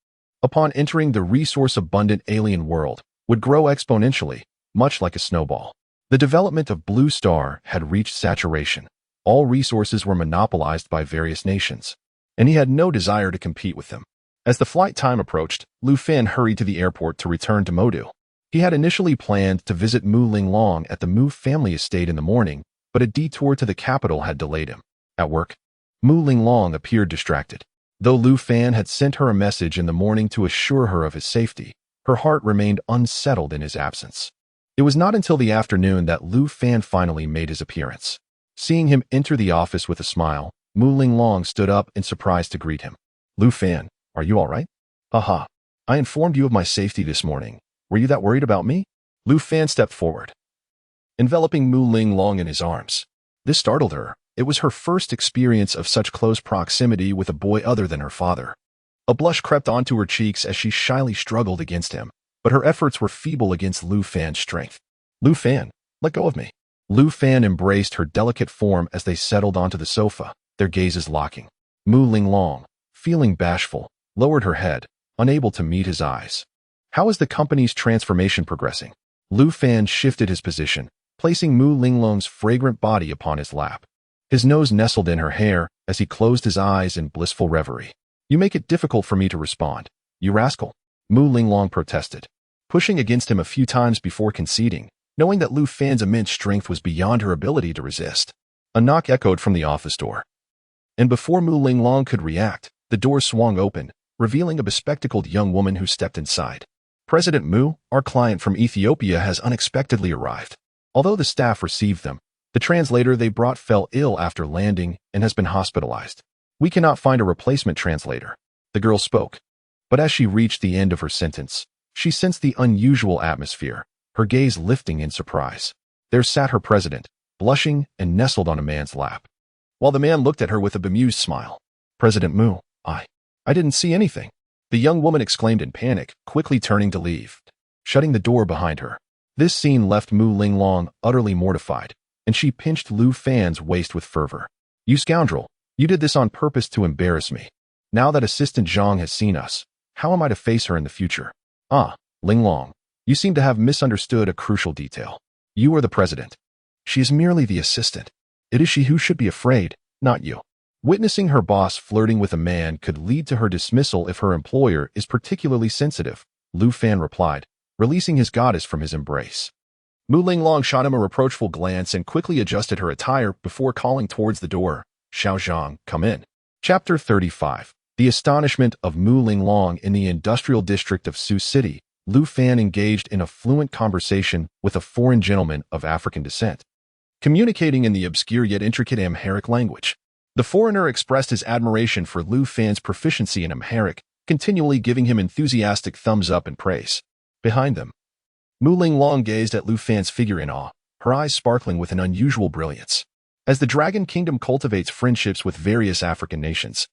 upon entering the resource-abundant alien world, would grow exponentially, much like a snowball. The development of Blue Star had reached saturation. All resources were monopolized by various nations, and he had no desire to compete with them. As the flight time approached, Liu Fan hurried to the airport to return to Modu. He had initially planned to visit Mu Linglong at the Mu family estate in the morning, but a detour to the capital had delayed him. At work, Mu Linglong appeared distracted. Though Lu Fan had sent her a message in the morning to assure her of his safety, her heart remained unsettled in his absence. It was not until the afternoon that Lu Fan finally made his appearance. Seeing him enter the office with a smile, Mu Linglong stood up in surprise to greet him. Lu Fan, are you all right? Haha. I informed you of my safety this morning. Were you that worried about me? Lu Fan stepped forward, enveloping Mu Linglong in his arms. This startled her. It was her first experience of such close proximity with a boy other than her father. A blush crept onto her cheeks as she shyly struggled against him, but her efforts were feeble against Lu Fan's strength. Lu Fan, let go of me. Lu Fan embraced her delicate form as they settled onto the sofa, their gazes locking. Mu Linglong, feeling bashful, lowered her head, unable to meet his eyes. How is the company's transformation progressing? Lu Fan shifted his position, placing Mu Linglong's fragrant body upon his lap. His nose nestled in her hair as he closed his eyes in blissful reverie. You make it difficult for me to respond, you rascal, Mu Linglong protested, pushing against him a few times before conceding, knowing that Lu Fan's immense strength was beyond her ability to resist. A knock echoed from the office door. And before Mu Linglong could react, the door swung open, revealing a bespectacled young woman who stepped inside. President Mu, our client from Ethiopia has unexpectedly arrived. Although the staff received them, the translator they brought fell ill after landing and has been hospitalized. We cannot find a replacement translator, the girl spoke. But as she reached the end of her sentence, she sensed the unusual atmosphere, her gaze lifting in surprise. There sat her president, blushing and nestled on a man's lap. While the man looked at her with a bemused smile. President Mu, I didn't see anything. The young woman exclaimed in panic, quickly turning to leave, shutting the door behind her. This scene left Mu Linglong utterly mortified, and she pinched Lu Fan's waist with fervor. You scoundrel, you did this on purpose to embarrass me. Now that Assistant Zhang has seen us, how am I to face her in the future? Ah, Linglong, you seem to have misunderstood a crucial detail. You are the president. She is merely the assistant. It is she who should be afraid, not you. Witnessing her boss flirting with a man could lead to her dismissal if her employer is particularly sensitive, Lu Fan replied, releasing his goddess from his embrace. Mu Linglong shot him a reproachful glance and quickly adjusted her attire before calling towards the door. Xiao Zhang, come in. Chapter 35. The astonishment of Mu Linglong in the industrial district of Sioux City. Lu Fan engaged in a fluent conversation with a foreign gentleman of African descent, communicating in the obscure yet intricate Amharic language. The foreigner expressed his admiration for Lu Fan's proficiency in Amharic, continually giving him enthusiastic thumbs up and praise. Behind them, Mu Linglong gazed at Lu Fan's figure in awe, her eyes sparkling with an unusual brilliance. As the Dragon Kingdom cultivates friendships with various African nations,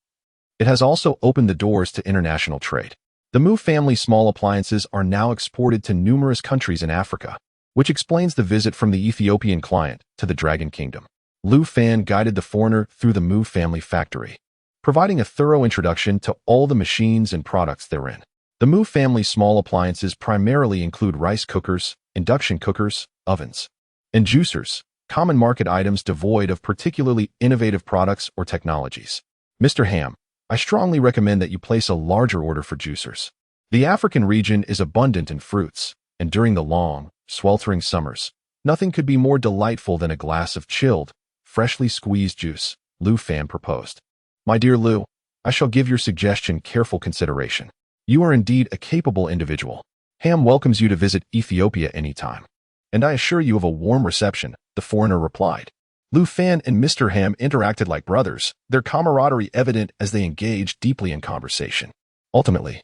it has also opened the doors to international trade. The Mu family small appliances are now exported to numerous countries in Africa, which explains the visit from the Ethiopian client to the Dragon Kingdom. Lu Fan guided the foreigner through the Mu family factory, providing a thorough introduction to all the machines and products therein. The Mu family small appliances primarily include rice cookers, induction cookers, ovens, and juicers, common market items devoid of particularly innovative products or technologies. Mr. Ham, I strongly recommend that you place a larger order for juicers. The African region is abundant in fruits, and during the long, sweltering summers, nothing could be more delightful than a glass of chilled, freshly squeezed juice, Lu Fan proposed. My dear Lu, I shall give your suggestion careful consideration. You are indeed a capable individual. Ham welcomes you to visit Ethiopia anytime. And I assure you of a warm reception, the foreigner replied. Lu Fan and Mr. Ham interacted like brothers, their camaraderie evident as they engaged deeply in conversation. Ultimately,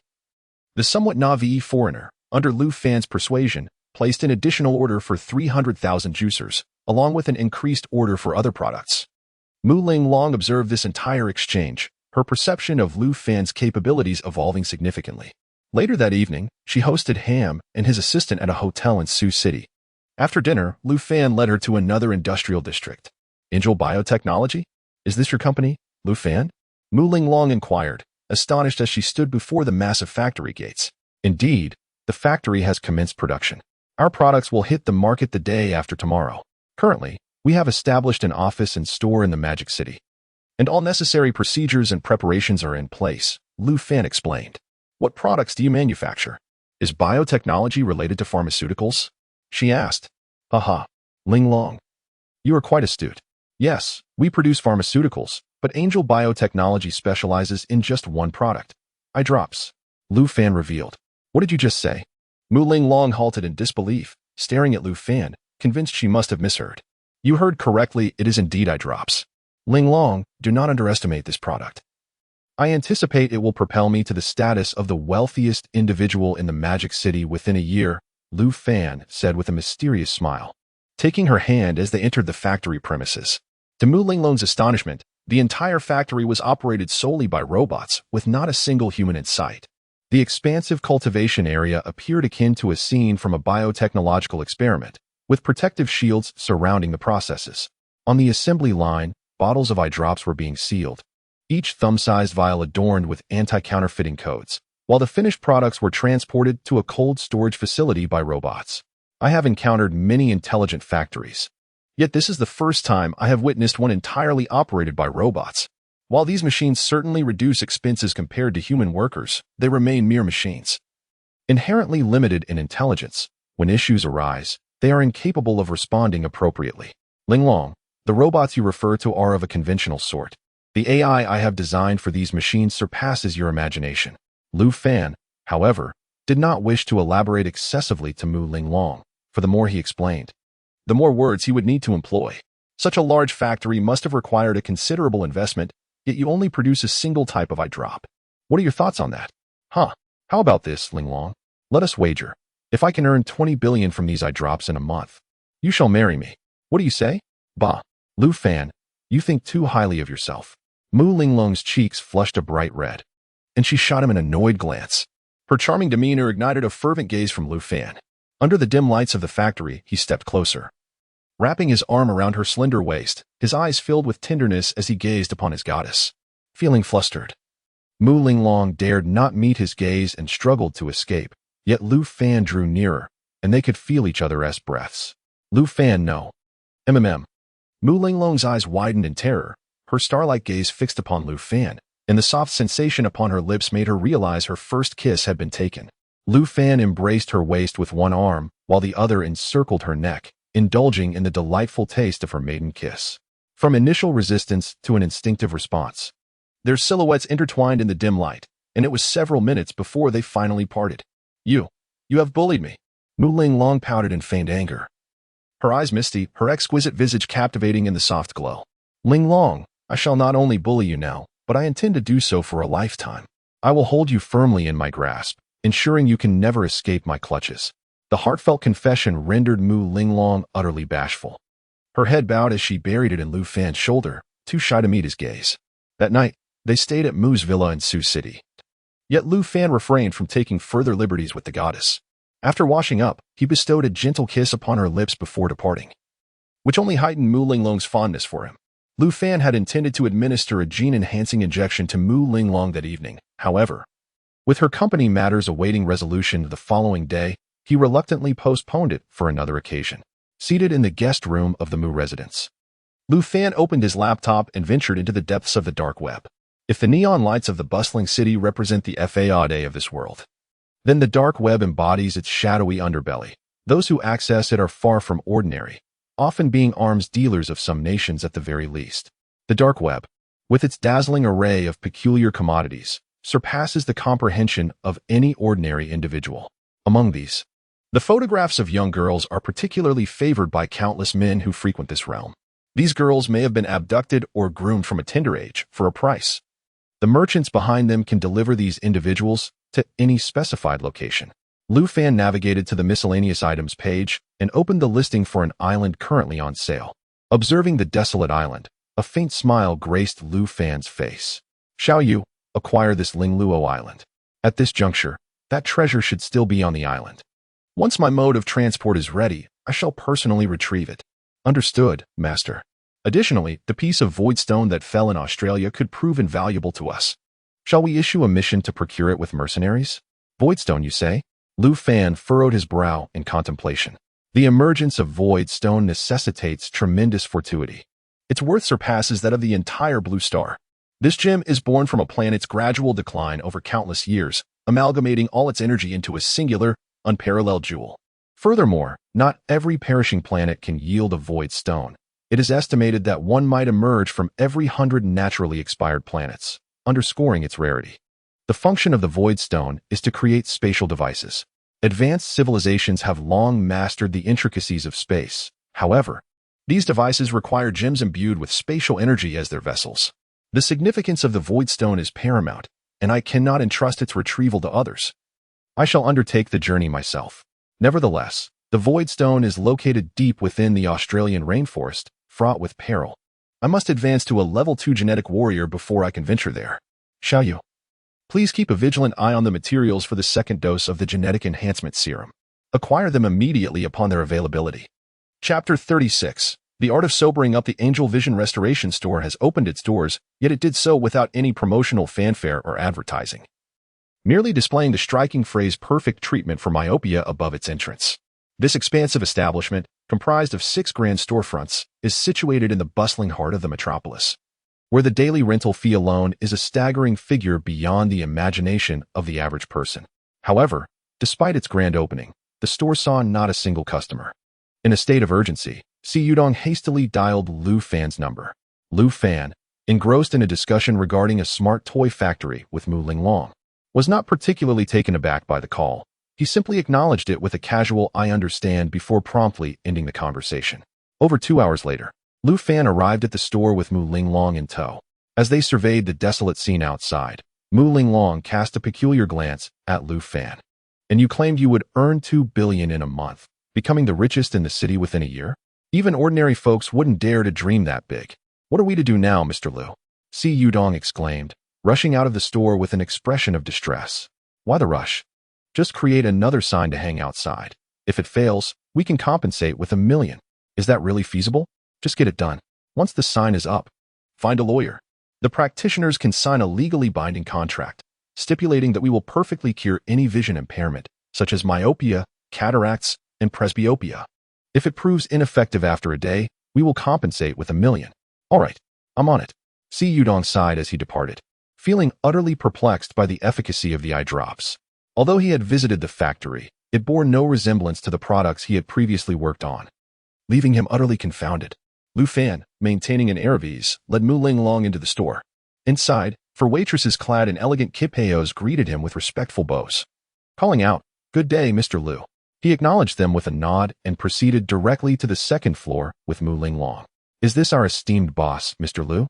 the somewhat naive foreigner, under Lu Fan's persuasion, placed an additional order for 300,000 juicers, along with an increased order for other products. Mu Linglong observed this entire exchange, her perception of Lu Fan's capabilities evolving significantly. Later that evening, she hosted Ham and his assistant at a hotel in Sioux City. After dinner, Lu Fan led her to another industrial district. Angel Biotechnology? Is this your company, Lu Fan? Mu Linglong inquired, astonished as she stood before the massive factory gates. Indeed, the factory has commenced production. Our products will hit the market the day after tomorrow. Currently, we have established an office and store in the Magic City, and all necessary procedures and preparations are in place, Lu Fan explained. What products do you manufacture? Is biotechnology related to pharmaceuticals? She asked. Haha, Linglong. You are quite astute. Yes, we produce pharmaceuticals, But Angel Biotechnology specializes in just one product. Eye drops. Lu Fan revealed. What did you just say? Mu Linglong halted in disbelief, staring at Lu Fan, convinced she must have misheard. You heard correctly, it is indeed eye drops. Linglong, do not underestimate this product. I anticipate it will propel me to the status of the wealthiest individual in the Magic City within a year, Lu Fan said with a mysterious smile, taking her hand as they entered the factory premises. To Mu Linglong's astonishment, the entire factory was operated solely by robots, with not a single human in sight. The expansive cultivation area appeared akin to a scene from a biotechnological experiment, with protective shields surrounding the processes. On the assembly line, bottles of eye drops were being sealed, each thumb-sized vial adorned with anti-counterfeiting codes, while the finished products were transported to a cold storage facility by robots. I have encountered many intelligent factories, yet this is the first time I have witnessed one entirely operated by robots. While these machines certainly reduce expenses compared to human workers, they remain mere machines. Inherently limited in intelligence, when issues arise, they are incapable of responding appropriately. Linglong, the robots you refer to are of a conventional sort. The AI I have designed for these machines surpasses your imagination. Lu Fan, however, did not wish to elaborate excessively to Mu Linglong, for the more he explained, the more words he would need to employ. Such a large factory must have required a considerable investment, yet you only produce a single type of eye drop. What are your thoughts on that? How about this, Linglong? Let us wager. If I can earn 20 billion from these eye drops in a month, you shall marry me. What do you say? Bah, Lu Fan, you think too highly of yourself. Mu Linglong's cheeks flushed a bright red, and she shot him an annoyed glance. Her charming demeanor ignited a fervent gaze from Lu Fan. Under the dim lights of the factory, he stepped closer, wrapping his arm around her slender waist, his eyes filled with tenderness as he gazed upon his goddess. Feeling flustered, Mu Linglong dared not meet his gaze and struggled to escape, yet Lu Fan drew nearer, and they could feel each other's breaths. Lu Fan, no. Mu Linglong's eyes widened in terror, her starlike gaze fixed upon Lu Fan, and the soft sensation upon her lips made her realize her first kiss had been taken. Lu Fan embraced her waist with one arm, while the other encircled her neck, indulging in the delightful taste of her maiden kiss. From initial resistance to an instinctive response, their silhouettes intertwined in the dim light, and it was several minutes before they finally parted. You have bullied me. Mu Linglong pouted in feigned anger, her eyes misty, her exquisite visage captivating in the soft glow. Linglong, I shall not only bully you now, but I intend to do so for a lifetime. I will hold you firmly in my grasp, ensuring you can never escape my clutches. The heartfelt confession rendered Mu Linglong utterly bashful. Her head bowed as she buried it in Lu Fan's shoulder, too shy to meet his gaze. That night, they stayed at Mu's villa in Sioux City. Yet Lu Fan refrained from taking further liberties with the goddess. After washing up, he bestowed a gentle kiss upon her lips before departing, which only heightened Mu Linglong's fondness for him. Lu Fan had intended to administer a gene-enhancing injection to Mu Linglong that evening. However, with her company matters awaiting resolution the following day, he reluctantly postponed it for another occasion. Seated in the guest room of the Mu residence, Lu Fan opened his laptop and ventured into the depths of the dark web. If the neon lights of the bustling city represent the fade of this world, then the dark web embodies its shadowy underbelly. Those who access it are far from ordinary, often being arms dealers of some nations at the very least. The dark web, with its dazzling array of peculiar commodities, surpasses the comprehension of any ordinary individual. Among these, the photographs of young girls are particularly favored by countless men who frequent this realm. These girls may have been abducted or groomed from a tender age for a price. The merchants behind them can deliver these individuals to any specified location. Lu Fan navigated to the miscellaneous items page and opened the listing for an island currently on sale. Observing the desolate island, a faint smile graced Lu Fan's face. Shall you acquire this Lingluo island? At this juncture, that treasure should still be on the island. Once my mode of transport is ready, I shall personally retrieve it. Understood, Master. Additionally, the piece of void stone that fell in Australia could prove invaluable to us. Shall we issue a mission to procure it with mercenaries? Void stone, you say? Lu Fan furrowed his brow in contemplation. The emergence of void stone necessitates tremendous fortuity. Its worth surpasses that of the entire blue star. This gem is born from a planet's gradual decline over countless years, amalgamating all its energy into a singular, unparalleled jewel. Furthermore, not every perishing planet can yield a void stone, It is estimated that one might emerge from every 100 naturally expired planets, underscoring its rarity. The function of the Void Stone is to create spatial devices. Advanced civilizations have long mastered the intricacies of space. However, these devices require gems imbued with spatial energy as their vessels. The significance of the Void Stone is paramount, and I cannot entrust its retrieval to others. I shall undertake the journey myself. Nevertheless, the Void Stone is located deep within the Australian rainforest, fraught with peril. I must advance to a level 2 genetic warrior before I can venture there. Shall you? Please keep a vigilant eye on the materials for the second dose of the genetic enhancement serum. Acquire them immediately upon their availability. Chapter 36. The Art of Sobering Up. The Angel Vision Restoration Store has opened its doors, yet it did so without any promotional fanfare or advertising, merely displaying the striking phrase "perfect treatment for myopia" above its entrance. This expansive establishment, comprised of 6 grand storefronts, is situated in the bustling heart of the metropolis, where the daily rental fee alone is a staggering figure beyond the imagination of the average person. However, despite its grand opening, the store saw not a single customer. In a state of urgency, Si Yudong hastily dialed Lu Fan's number. Lu Fan, engrossed in a discussion regarding a smart toy factory with Mu Linglong, was not particularly taken aback by the call. He simply acknowledged it with a casual "I understand" before promptly ending the conversation. Over 2 hours later, Lu Fan arrived at the store with Mu Linglong in tow. As they surveyed the desolate scene outside, Mu Linglong cast a peculiar glance at Lu Fan. "And you claimed you would earn 2 billion in a month, becoming the richest in the city within a year? Even ordinary folks wouldn't dare to dream that big. What are we to do now, Mr. Lu?" Si Yudong exclaimed, rushing out of the store with an expression of distress. "Why the rush? Just create another sign to hang outside. If it fails, we can compensate with 1 million. Is that really feasible? Just get it done. Once the sign is up, find a lawyer. The practitioners can sign a legally binding contract, stipulating that we will perfectly cure any vision impairment, such as myopia, cataracts, and presbyopia. If it proves ineffective after a day, we will compensate with 1 million. All right, I'm on it." Si Yudong sighed as he departed, feeling utterly perplexed by the efficacy of the eye drops. Although he had visited the factory, it bore no resemblance to the products he had previously worked on, leaving him utterly confounded. Lu Fan, maintaining an air of ease, led Mu Linglong into the store. Inside, 4 waitresses clad in elegant kipayos greeted him with respectful bows. Calling out, "Good day, Mr. Lu," he acknowledged them with a nod and proceeded directly to the second floor with Mu Linglong. "Is this our esteemed boss, Mr. Lu?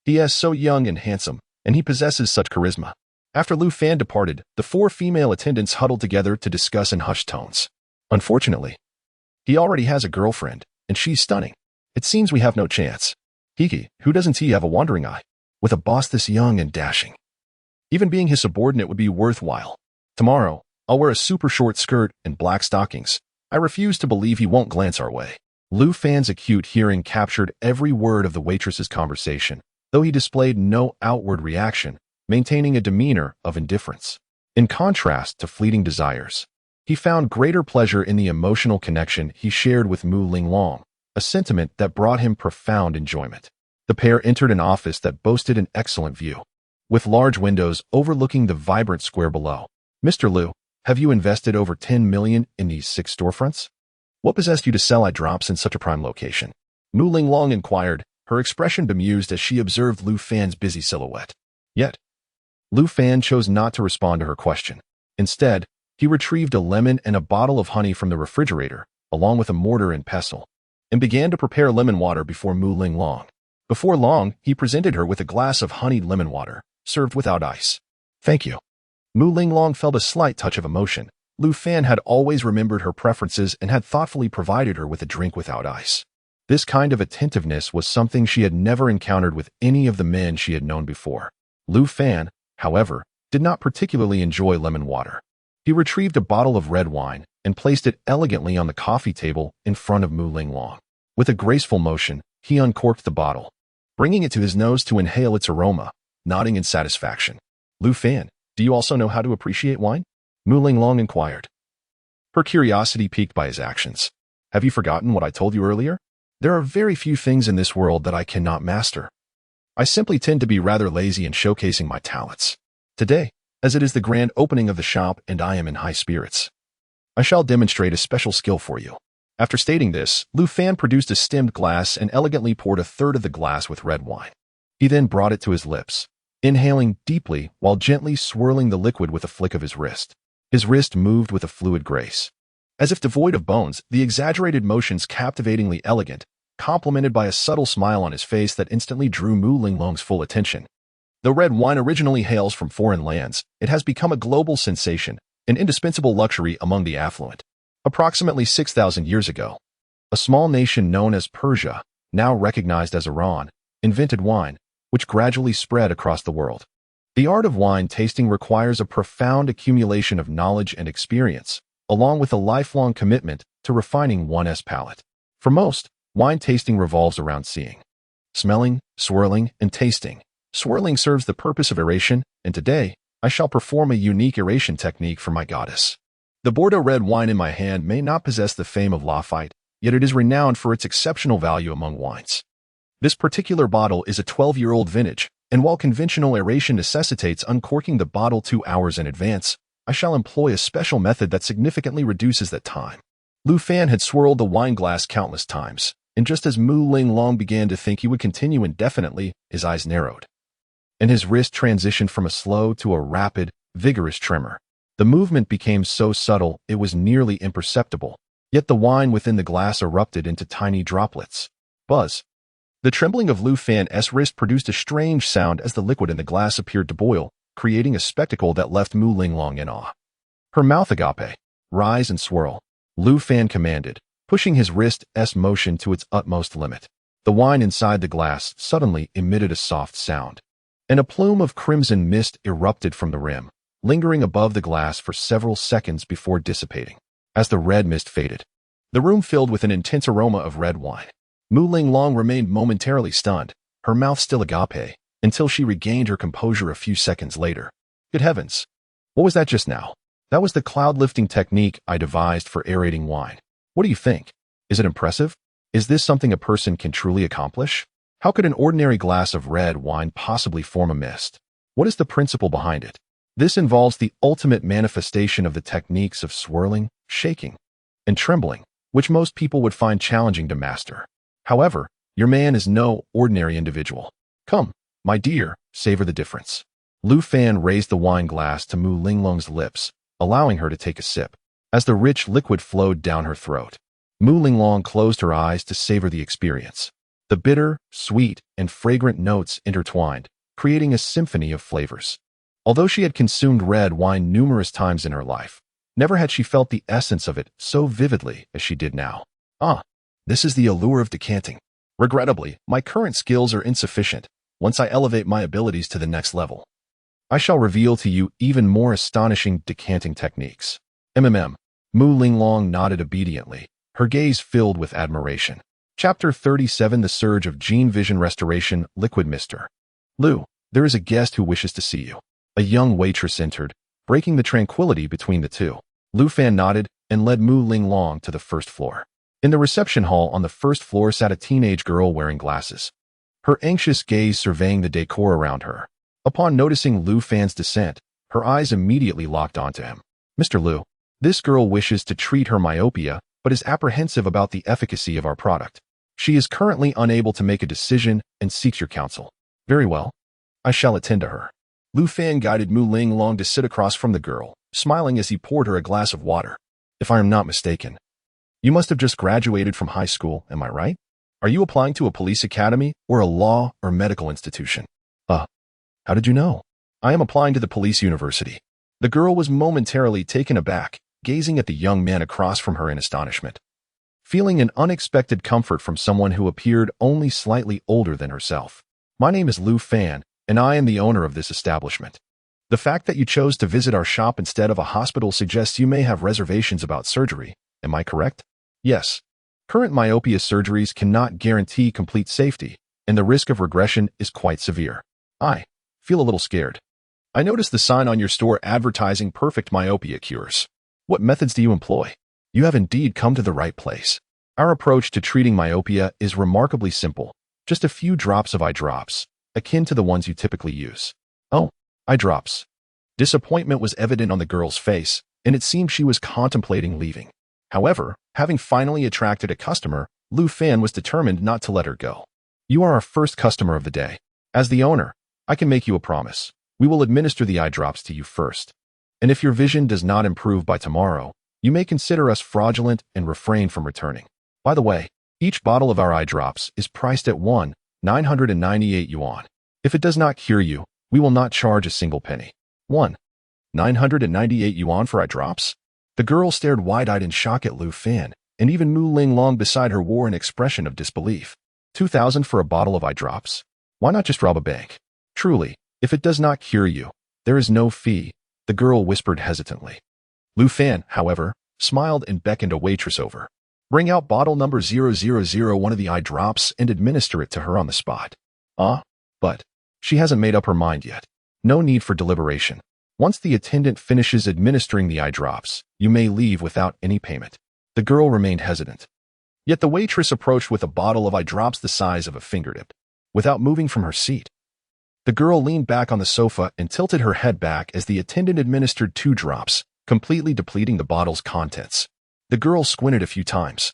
He is so young and handsome, and he possesses such charisma." After Lu Fan departed, the 4 female attendants huddled together to discuss in hushed tones. "Unfortunately, he already has a girlfriend, and she's stunning. It seems we have no chance. Hiki, who doesn't he have a wandering eye? With a boss this young and dashing. Even being his subordinate would be worthwhile. Tomorrow, I'll wear a super short skirt and black stockings. I refuse to believe he won't glance our way." Lu Fan's acute hearing captured every word of the waitress's conversation, though he displayed no outward reaction, maintaining a demeanor of indifference. In contrast to fleeting desires, he found greater pleasure in the emotional connection he shared with Mu Linglong, a sentiment that brought him profound enjoyment. The pair entered an office that boasted an excellent view, with large windows overlooking the vibrant square below. "Mr. Lu, have you invested over 10 million in these 6 storefronts? What possessed you to sell eye drops in such a prime location?" Mu Linglong inquired, her expression bemused as she observed Lu Fan's busy silhouette. Yet, Lu Fan chose not to respond to her question. Instead, he retrieved a lemon and a bottle of honey from the refrigerator, along with a mortar and pestle, and began to prepare lemon water before Mu Linglong. Before long, he presented her with a glass of honeyed lemon water, served without ice. "Thank you." Mu Linglong felt a slight touch of emotion. Lu Fan had always remembered her preferences and had thoughtfully provided her with a drink without ice. This kind of attentiveness was something she had never encountered with any of the men she had known before. Lu Fan, however, did not particularly enjoy lemon water. He retrieved a bottle of red wine and placed it elegantly on the coffee table in front of Mu Linglong. With a graceful motion, he uncorked the bottle, bringing it to his nose to inhale its aroma, nodding in satisfaction. "Lu Fan, do you also know how to appreciate wine?" Mu Linglong inquired, her curiosity piqued by his actions. "Have you forgotten what I told you earlier? There are very few things in this world that I cannot master. I simply tend to be rather lazy in showcasing my talents. Today, as it is the grand opening of the shop and I am in high spirits, I shall demonstrate a special skill for you." After stating this, Lu Fan produced a stemmed glass and elegantly poured a third of the glass with red wine. He then brought it to his lips, inhaling deeply while gently swirling the liquid with a flick of his wrist. His wrist moved with a fluid grace. As if devoid of bones, the exaggerated motions captivatingly elegant, complemented by a subtle smile on his face that instantly drew Mu Linglong's full attention. Though red wine originally hails from foreign lands, it has become a global sensation, an indispensable luxury among the affluent. Approximately 6,000 years ago, a small nation known as Persia, now recognized as Iran, invented wine, which gradually spread across the world. The art of wine tasting requires a profound accumulation of knowledge and experience, along with a lifelong commitment to refining one's palate. For most, wine tasting revolves around seeing, smelling, swirling, and tasting. Swirling serves the purpose of aeration, and today, I shall perform a unique aeration technique for my goddess. The Bordeaux red wine in my hand may not possess the fame of Lafite, yet it is renowned for its exceptional value among wines. This particular bottle is a 12-year-old vintage, and while conventional aeration necessitates uncorking the bottle 2 hours in advance, I shall employ a special method that significantly reduces that time. Lu Fan had swirled the wine glass countless times, and just as Mu Linglong began to think he would continue indefinitely, his eyes narrowed, and his wrist transitioned from a slow to a rapid, vigorous tremor. The movement became so subtle it was nearly imperceptible, yet the wine within the glass erupted into tiny droplets. Buzz. The trembling of Lu Fan's wrist produced a strange sound as the liquid in the glass appeared to boil, creating a spectacle that left Mu Linglong in awe. Her mouth agape. Rise and swirl. Lu Fan commanded, pushing his wrist's motion to its utmost limit. The wine inside the glass suddenly emitted a soft sound, and a plume of crimson mist erupted from the rim, lingering above the glass for several seconds before dissipating. As the red mist faded, the room filled with an intense aroma of red wine. Mu Linglong remained momentarily stunned, her mouth still agape, until she regained her composure a few seconds later. Good heavens! What was that just now? That was the cloud-lifting technique I devised for aerating wine. What do you think? Is it impressive? Is this something a person can truly accomplish? How could an ordinary glass of red wine possibly form a mist? What is the principle behind it? This involves the ultimate manifestation of the techniques of swirling, shaking, and trembling, which most people would find challenging to master. However, your man is no ordinary individual. Come, my dear, savor the difference. Lu Fan raised the wine glass to Mu Linglong's lips, allowing her to take a sip. As the rich liquid flowed down her throat, Mu Linglong closed her eyes to savor the experience. The bitter, sweet, and fragrant notes intertwined, creating a symphony of flavors. Although she had consumed red wine numerous times in her life, never had she felt the essence of it so vividly as she did now. This is the allure of decanting. Regrettably, my current skills are insufficient. Once I elevate my abilities to the next level, I shall reveal to you even more astonishing decanting techniques. Mu Linglong nodded obediently, her gaze filled with admiration. Chapter 37 The Surge of Gene Vision Restoration Liquid Mister. Lu, there is a guest who wishes to see you. A young waitress entered, breaking the tranquility between the two. Lu Fan nodded and led Mu Linglong to the first floor. In the reception hall on the first floor sat a teenage girl wearing glasses, her anxious gaze surveying the decor around her. Upon noticing Lu Fan's descent, her eyes immediately locked onto him. Mr. Lu, this girl wishes to treat her myopia, but is apprehensive about the efficacy of our product. She is currently unable to make a decision and seeks your counsel. Very well. I shall attend to her. Lu Fan guided Mu Linglong to sit across from the girl, smiling as he poured her a glass of water. If I am not mistaken, you must have just graduated from high school, am I right? Are you applying to a police academy or a law or medical institution? How did you know? I am applying to the police university. The girl was momentarily taken aback, gazing at the young man across from her in astonishment, feeling an unexpected comfort from someone who appeared only slightly older than herself. My name is Lu Fan, and I am the owner of this establishment. The fact that you chose to visit our shop instead of a hospital suggests you may have reservations about surgery. Am I correct? Yes. Current myopia surgeries cannot guarantee complete safety, and the risk of regression is quite severe. I feel a little scared. I noticed the sign on your store advertising perfect myopia cures. What methods do you employ? You have indeed come to the right place. Our approach to treating myopia is remarkably simple. Just a few drops of eye drops, akin to the ones you typically use. Oh, eye drops. Disappointment was evident on the girl's face, and it seemed she was contemplating leaving. However, having finally attracted a customer, Lu Fan was determined not to let her go. You are our first customer of the day. As the owner, I can make you a promise. We will administer the eye drops to you first. And if your vision does not improve by tomorrow, you may consider us fraudulent and refrain from returning. By the way, each bottle of our eye drops is priced at 998 yuan. If it does not cure you, we will not charge a single penny. 998 yuan for eye drops? The girl stared wide-eyed in shock at Lu Fan, and even Mu Linglong beside her wore an expression of disbelief. 2,000 for a bottle of eye drops? Why not just rob a bank? Truly, if it does not cure you, there is no fee, the girl whispered hesitantly. Lu Fan, however, smiled and beckoned a waitress over. Bring out bottle number 0001 of the eye drops and administer it to her on the spot. But she hasn't made up her mind yet. No need for deliberation. Once the attendant finishes administering the eye drops, you may leave without any payment. The girl remained hesitant. Yet the waitress approached with a bottle of eye drops the size of a fingertip. Without moving from her seat, the girl leaned back on the sofa and tilted her head back as the attendant administered 2 drops, completely depleting the bottle's contents. The girl squinted a few times.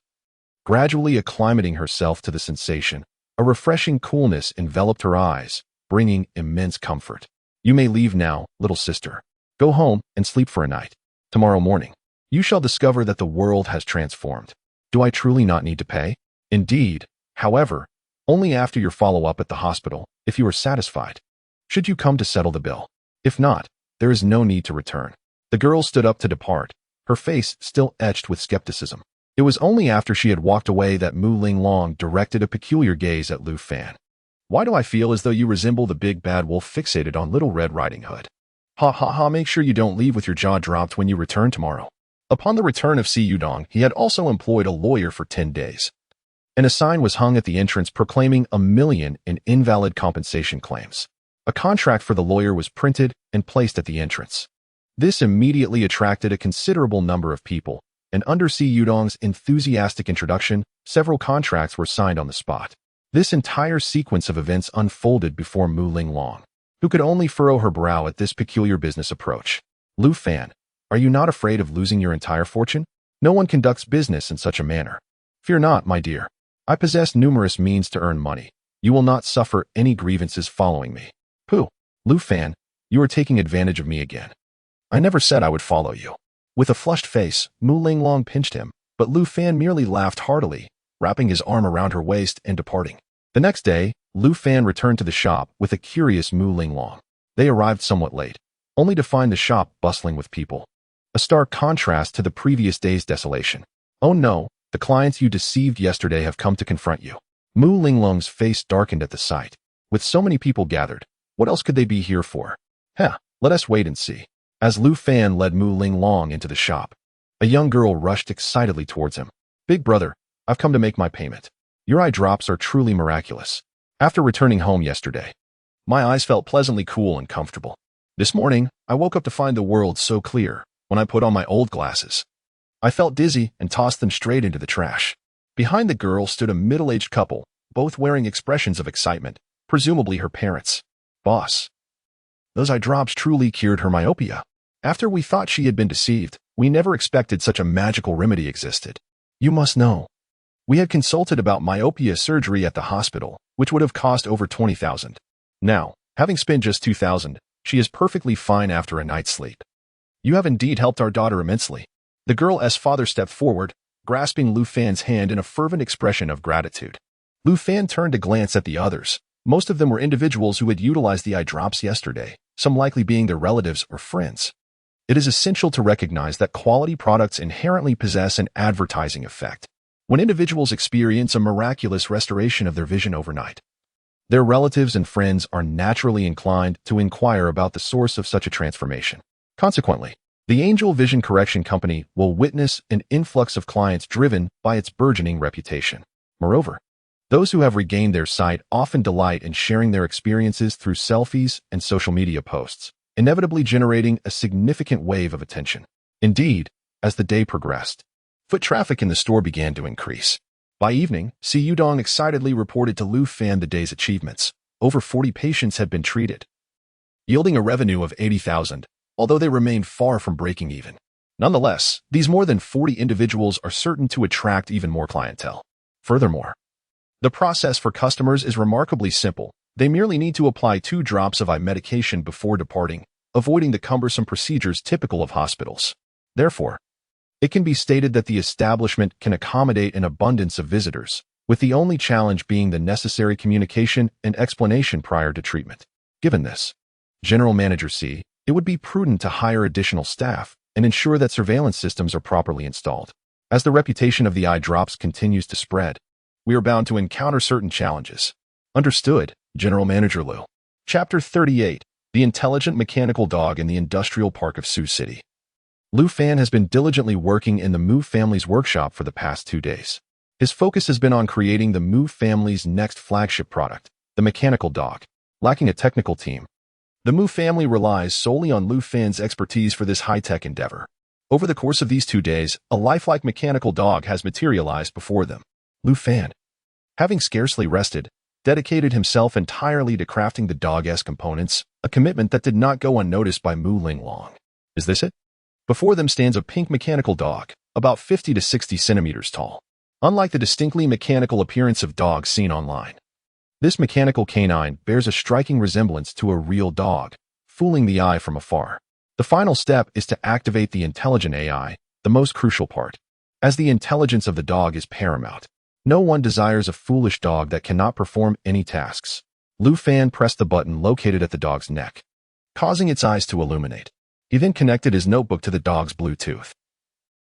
Gradually acclimating herself to the sensation, a refreshing coolness enveloped her eyes, bringing immense comfort. You may leave now, little sister. Go home and sleep for a night. Tomorrow morning, you shall discover that the world has transformed. Do I truly not need to pay? Indeed, however, only after your follow-up at the hospital, if you are satisfied. Should you come to settle the bill? If not, there is no need to return. The girl stood up to depart, her face still etched with skepticism. It was only after she had walked away that Mu Linglong directed a peculiar gaze at Lu Fan. Why do I feel as though you resemble the big bad wolf fixated on Little Red Riding Hood? Ha ha ha, make sure you don't leave with your jaw dropped when you return tomorrow. Upon the return of Si Yudong, he had also employed a lawyer for 10 days. And a sign was hung at the entrance proclaiming 1 million in invalid compensation claims. A contract for the lawyer was printed and placed at the entrance. This immediately attracted a considerable number of people, and under Si Yudong's enthusiastic introduction, several contracts were signed on the spot. This entire sequence of events unfolded before Mu Linglong, who could only furrow her brow at this peculiar business approach. Lu Fan, are you not afraid of losing your entire fortune? No one conducts business in such a manner. Fear not, my dear. I possess numerous means to earn money. You will not suffer any grievances following me. Pooh, Lu Fan, you are taking advantage of me again. I never said I would follow you. With a flushed face, Mu Linglong pinched him, but Lu Fan merely laughed heartily, wrapping his arm around her waist and departing. The next day, Lu Fan returned to the shop with a curious Mu Linglong. They arrived somewhat late, only to find the shop bustling with people. A stark contrast to the previous day's desolation. Oh no, the clients you deceived yesterday have come to confront you. Mu Linglong's face darkened at the sight. With so many people gathered, what else could they be here for? Let us wait and see. As Lu Fan led Mu Linglong into the shop, a young girl rushed excitedly towards him. Big brother, I've come to make my payment. Your eye drops are truly miraculous. After returning home yesterday, my eyes felt pleasantly cool and comfortable. This morning, I woke up to find the world so clear. When I put on my old glasses, I felt dizzy and tossed them straight into the trash. Behind the girl stood a middle-aged couple, both wearing expressions of excitement, presumably her parents. Boss, those eye drops truly cured her myopia. After we thought she had been deceived, we never expected such a magical remedy existed. You must know. We had consulted about myopia surgery at the hospital, which would have cost over 20,000. Now, having spent just 2,000, she is perfectly fine after a night's sleep. You have indeed helped our daughter immensely. The girl's father stepped forward, grasping Lu Fan's hand in a fervent expression of gratitude. Lu Fan turned to glance at the others. Most of them were individuals who had utilized the eye drops yesterday, some likely being their relatives or friends. It is essential to recognize that quality products inherently possess an advertising effect. When individuals experience a miraculous restoration of their vision overnight, their relatives and friends are naturally inclined to inquire about the source of such a transformation. Consequently, the Angel Vision Correction Company will witness an influx of clients driven by its burgeoning reputation. Moreover, those who have regained their sight often delight in sharing their experiences through selfies and social media posts, inevitably generating a significant wave of attention. Indeed, as the day progressed, foot traffic in the store began to increase. By evening, Si Yudong excitedly reported to Lu Fan the day's achievements. Over 40 patients had been treated, yielding a revenue of 80,000, although they remained far from breaking even. Nonetheless, these more than 40 individuals are certain to attract even more clientele. Furthermore, the process for customers is remarkably simple. They merely need to apply 2 drops of eye medication before departing, avoiding the cumbersome procedures typical of hospitals. Therefore, it can be stated that the establishment can accommodate an abundance of visitors, with the only challenge being the necessary communication and explanation prior to treatment. Given this, General Manager C, it would be prudent to hire additional staff and ensure that surveillance systems are properly installed. As the reputation of the eye drops continues to spread, we are bound to encounter certain challenges. Understood, General Manager Liu. Chapter 38, The Intelligent Mechanical Dog in the Industrial Park of Sioux City. Liu Fan has been diligently working in the Mu family's workshop for the past 2 days. His focus has been on creating the Mu family's next flagship product, the mechanical dog. Lacking a technical team, the Mu family relies solely on Liu Fan's expertise for this high-tech endeavor. Over the course of these 2 days, a lifelike mechanical dog has materialized before them. Liu Fan, having scarcely rested, dedicated himself entirely to crafting the dog-esque components, a commitment that did not go unnoticed by Mu Linglong. Is this it? Before them stands a pink mechanical dog, about 50 to 60 centimeters tall. Unlike the distinctly mechanical appearance of dogs seen online, this mechanical canine bears a striking resemblance to a real dog, fooling the eye from afar. The final step is to activate the intelligent AI, the most crucial part. As the intelligence of the dog is paramount, no one desires a foolish dog that cannot perform any tasks. Liu Fan pressed the button located at the dog's neck, causing its eyes to illuminate. He then connected his notebook to the dog's Bluetooth,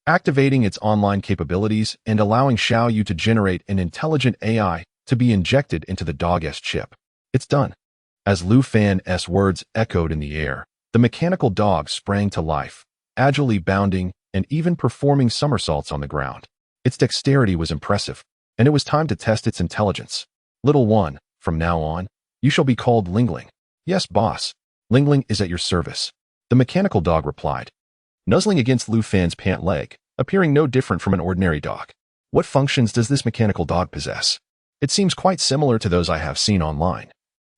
activating its online capabilities and allowing Xiao Yu to generate an intelligent AI to be injected into the dog-esque chip. It's done. As Liu Fan's words echoed in the air, the mechanical dog sprang to life, agilely bounding and even performing somersaults on the ground. Its dexterity was impressive, and it was time to test its intelligence. Little one, from now on, you shall be called Lingling. Yes, boss. Lingling is at your service. The mechanical dog replied, nuzzling against Liu Fan's pant leg, appearing no different from an ordinary dog. What functions does this mechanical dog possess? It seems quite similar to those I have seen online,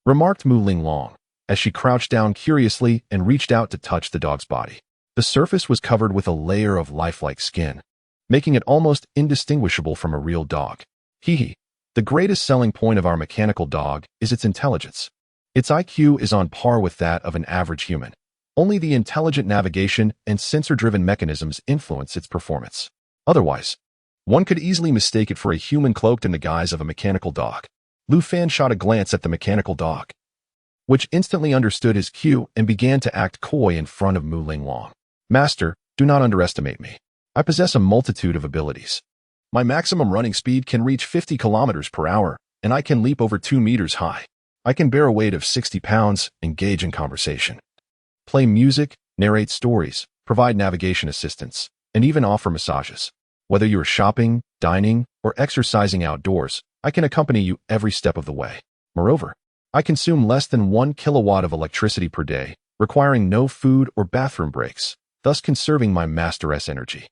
remarked Mu Linglong, as she crouched down curiously and reached out to touch the dog's body. The surface was covered with a layer of lifelike skin, making it almost indistinguishable from a real dog. Hee. The greatest selling point of our mechanical dog is its intelligence. Its IQ is on par with that of an average human. Only the intelligent navigation and sensor-driven mechanisms influence its performance. Otherwise, one could easily mistake it for a human cloaked in the guise of a mechanical dog. Liu Fan shot a glance at the mechanical dog, which instantly understood his cue and began to act coy in front of Mu Linglong. Master, do not underestimate me. I possess a multitude of abilities. My maximum running speed can reach 50 kilometers per hour, and I can leap over 2 meters high. I can bear a weight of 60 pounds, engage in conversation, play music, narrate stories, provide navigation assistance, and even offer massages. Whether you are shopping, dining, or exercising outdoors, I can accompany you every step of the way. Moreover, I consume less than 1 kilowatt of electricity per day, requiring no food or bathroom breaks, thus conserving my master's energy.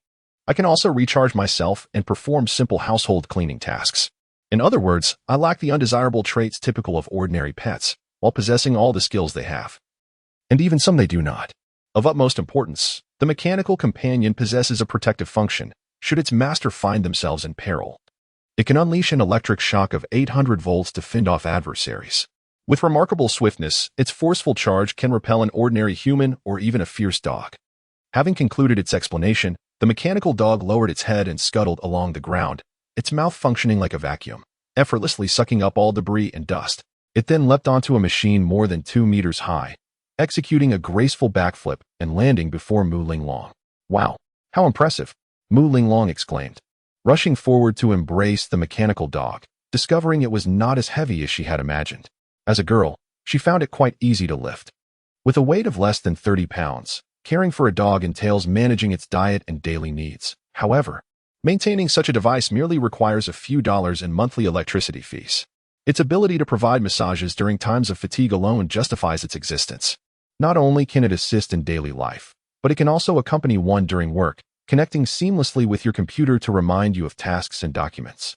I can also recharge myself and perform simple household cleaning tasks. In other words, I lack the undesirable traits typical of ordinary pets, while possessing all the skills they have. And even some they do not. Of utmost importance, the mechanical companion possesses a protective function, should its master find themselves in peril. It can unleash an electric shock of 800 volts to fend off adversaries. With remarkable swiftness, its forceful charge can repel an ordinary human or even a fierce dog. Having concluded its explanation, the mechanical dog lowered its head and scuttled along the ground, its mouth functioning like a vacuum, effortlessly sucking up all debris and dust. It then leapt onto a machine more than 2 meters high, executing a graceful backflip and landing before Mu Linglong. Wow, how impressive! Mu Linglong exclaimed, rushing forward to embrace the mechanical dog, discovering it was not as heavy as she had imagined. As a girl, she found it quite easy to lift. With a weight of less than 30 pounds, caring for a dog entails managing its diet and daily needs. However, maintaining such a device merely requires a few dollars in monthly electricity fees. Its ability to provide massages during times of fatigue alone justifies its existence. Not only can it assist in daily life, but it can also accompany one during work, connecting seamlessly with your computer to remind you of tasks and documents.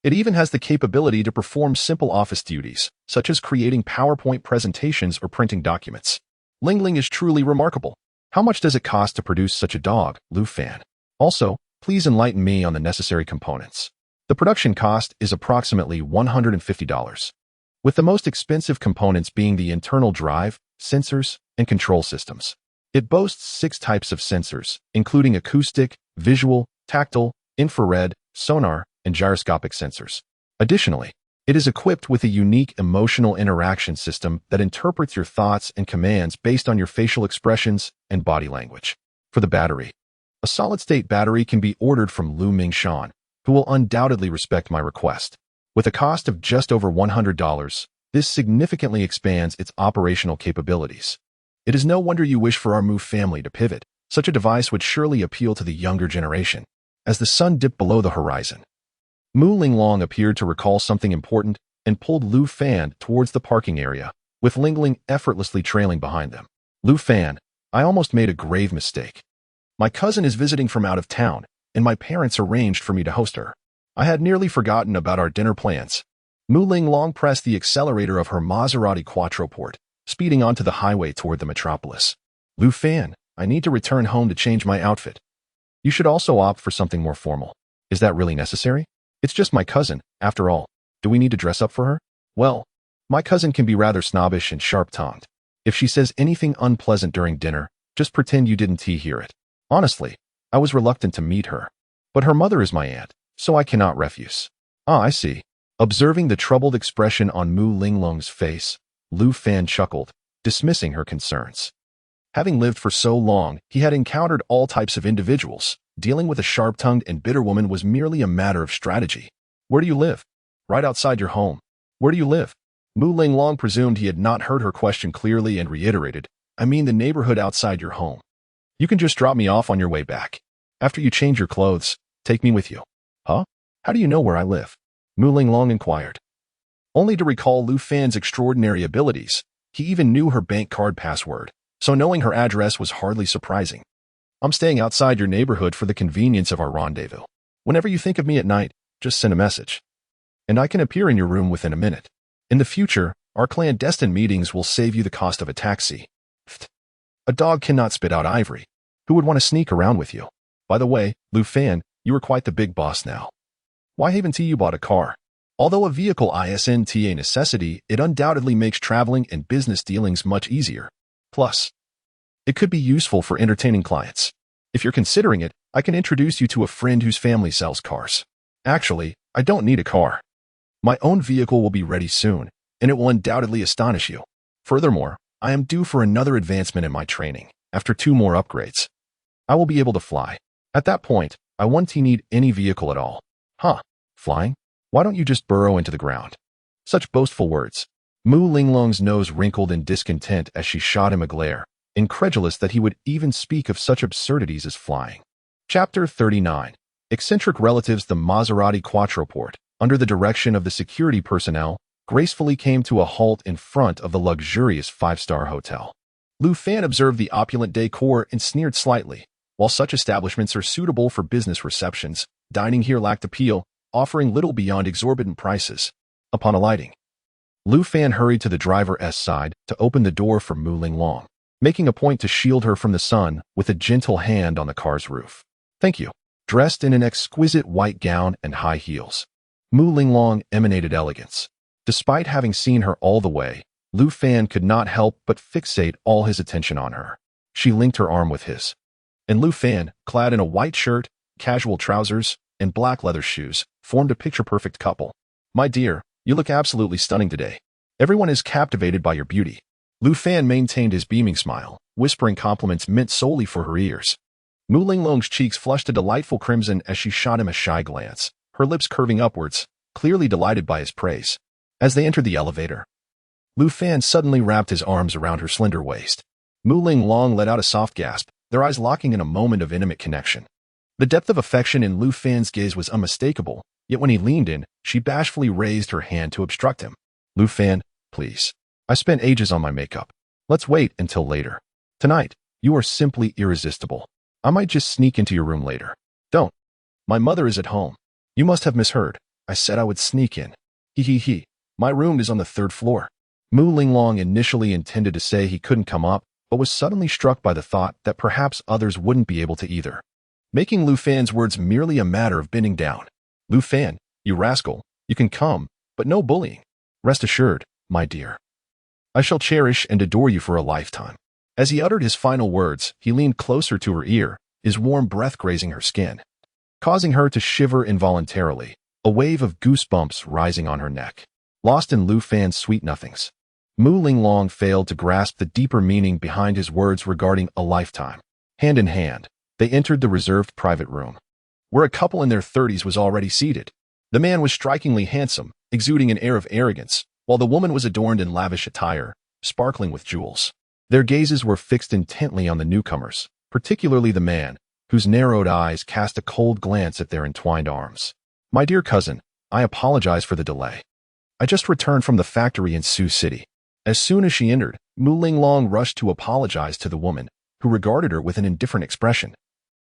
It even has the capability to perform simple office duties, such as creating PowerPoint presentations or printing documents. Lingling is truly remarkable. How much does it cost to produce such a dog, Lu Fan? Also, please enlighten me on the necessary components. The production cost is approximately $150, with the most expensive components being the internal drive, sensors, and control systems. It boasts 6 types of sensors, including acoustic, visual, tactile, infrared, sonar, and gyroscopic sensors. Additionally, it is equipped with a unique emotional interaction system that interprets your thoughts and commands based on your facial expressions and body language. For the battery, a solid-state battery can be ordered from Lu Mingshan, who will undoubtedly respect my request. With a cost of just over $100, this significantly expands its operational capabilities. It is no wonder you wish for our Mu family to pivot. Such a device would surely appeal to the younger generation. As the sun dipped below the horizon, Mu Linglong appeared to recall something important and pulled Lu Fan towards the parking area, with Lingling effortlessly trailing behind them. Lu Fan, I almost made a grave mistake. My cousin is visiting from out of town, and my parents arranged for me to host her. I had nearly forgotten about our dinner plans. Mu Linglong pressed the accelerator of her Maserati Quattroporte, speeding onto the highway toward the metropolis. Lu Fan, I need to return home to change my outfit. You should also opt for something more formal. Is that really necessary? It's just my cousin, after all. Do we need to dress up for her? Well, my cousin can be rather snobbish and sharp-tongued. If she says anything unpleasant during dinner, just pretend you didn't hear it. Honestly, I was reluctant to meet her. But her mother is my aunt, so I cannot refuse. Ah, I see. Observing the troubled expression on Mu Linglong's face, Lu Fan chuckled, dismissing her concerns. Having lived for so long, he had encountered all types of individuals. Dealing with a sharp-tongued and bitter woman was merely a matter of strategy. Where do you live? Right outside your home. Where do you live? Mu Linglong presumed he had not heard her question clearly and reiterated, I mean the neighborhood outside your home. You can just drop me off on your way back. After you change your clothes, take me with you. Huh? How do you know where I live? Mu Linglong inquired. Only to recall Lu Fan's extraordinary abilities, he even knew her bank card password, so knowing her address was hardly surprising. I'm staying outside your neighborhood for the convenience of our rendezvous. Whenever you think of me at night, just send a message. And I can appear in your room within a minute. In the future, our clandestine meetings will save you the cost of a taxi. Pfft. A dog cannot spit out ivory. Who would want to sneak around with you? By the way, Lu Fan, you are quite the big boss now. Why haven't you bought a car? Although a vehicle isn't a necessity, it undoubtedly makes traveling and business dealings much easier. Plus, it could be useful for entertaining clients. If you're considering it, I can introduce you to a friend whose family sells cars. Actually, I don't need a car. My own vehicle will be ready soon, and it will undoubtedly astonish you. Furthermore, I am due for another advancement in my training. After 2 more upgrades, I will be able to fly. At that point, I won't need any vehicle at all. Huh? Flying? Why don't you just burrow into the ground? Such boastful words. Mu Linglong's nose wrinkled in discontent as she shot him a glare, incredulous that he would even speak of such absurdities as flying. Chapter 39. Eccentric relatives. The Maserati Quattroporte, under the direction of the security personnel, gracefully came to a halt in front of the luxurious 5-star hotel. Lu Fan observed the opulent decor and sneered slightly. While such establishments are suitable for business receptions, dining here lacked appeal, offering little beyond exorbitant prices. Upon alighting, Lu Fan hurried to the driver's side to open the door for Mu Linglong, making a point to shield her from the sun with a gentle hand on the car's roof. Thank you. Dressed in an exquisite white gown and high heels, Mu Linglong emanated elegance. Despite having seen her all the way, Lu Fan could not help but fixate all his attention on her. She linked her arm with his, and Lu Fan, clad in a white shirt, casual trousers, and black leather shoes, formed a picture-perfect couple. My dear, you look absolutely stunning today. Everyone is captivated by your beauty. Lu Fan maintained his beaming smile, whispering compliments meant solely for her ears. Mu Linglong's cheeks flushed a delightful crimson as she shot him a shy glance, her lips curving upwards, clearly delighted by his praise. As they entered the elevator, Lu Fan suddenly wrapped his arms around her slender waist. Mu Linglong let out a soft gasp, their eyes locking in a moment of intimate connection. The depth of affection in Lu Fan's gaze was unmistakable, yet when he leaned in, she bashfully raised her hand to obstruct him. Lu Fan, please. I spent ages on my makeup. Let's wait until later. Tonight, you are simply irresistible. I might just sneak into your room later. Don't. My mother is at home. You must have misheard. I said I would sneak in. He. My room is on the 3rd floor. Mu Linglong initially intended to say he couldn't come up, but was suddenly struck by the thought that perhaps others wouldn't be able to either, making Lu Fan's words merely a matter of bending down. Lu Fan, you rascal, you can come, but no bullying. Rest assured, my dear. I shall cherish and adore you for a lifetime. As he uttered his final words, he leaned closer to her ear, his warm breath grazing her skin, causing her to shiver involuntarily, a wave of goosebumps rising on her neck. Lost in Lu Fan's sweet nothings, Mu Linglong failed to grasp the deeper meaning behind his words regarding a lifetime. Hand in hand, they entered the reserved private room, where a couple in their 30s was already seated. The man was strikingly handsome, exuding an air of arrogance, while the woman was adorned in lavish attire, sparkling with jewels. Their gazes were fixed intently on the newcomers, particularly the man, whose narrowed eyes cast a cold glance at their entwined arms. My dear cousin, I apologize for the delay. I just returned from the factory in Sioux City. As soon as she entered, Mu Linglong rushed to apologize to the woman, who regarded her with an indifferent expression,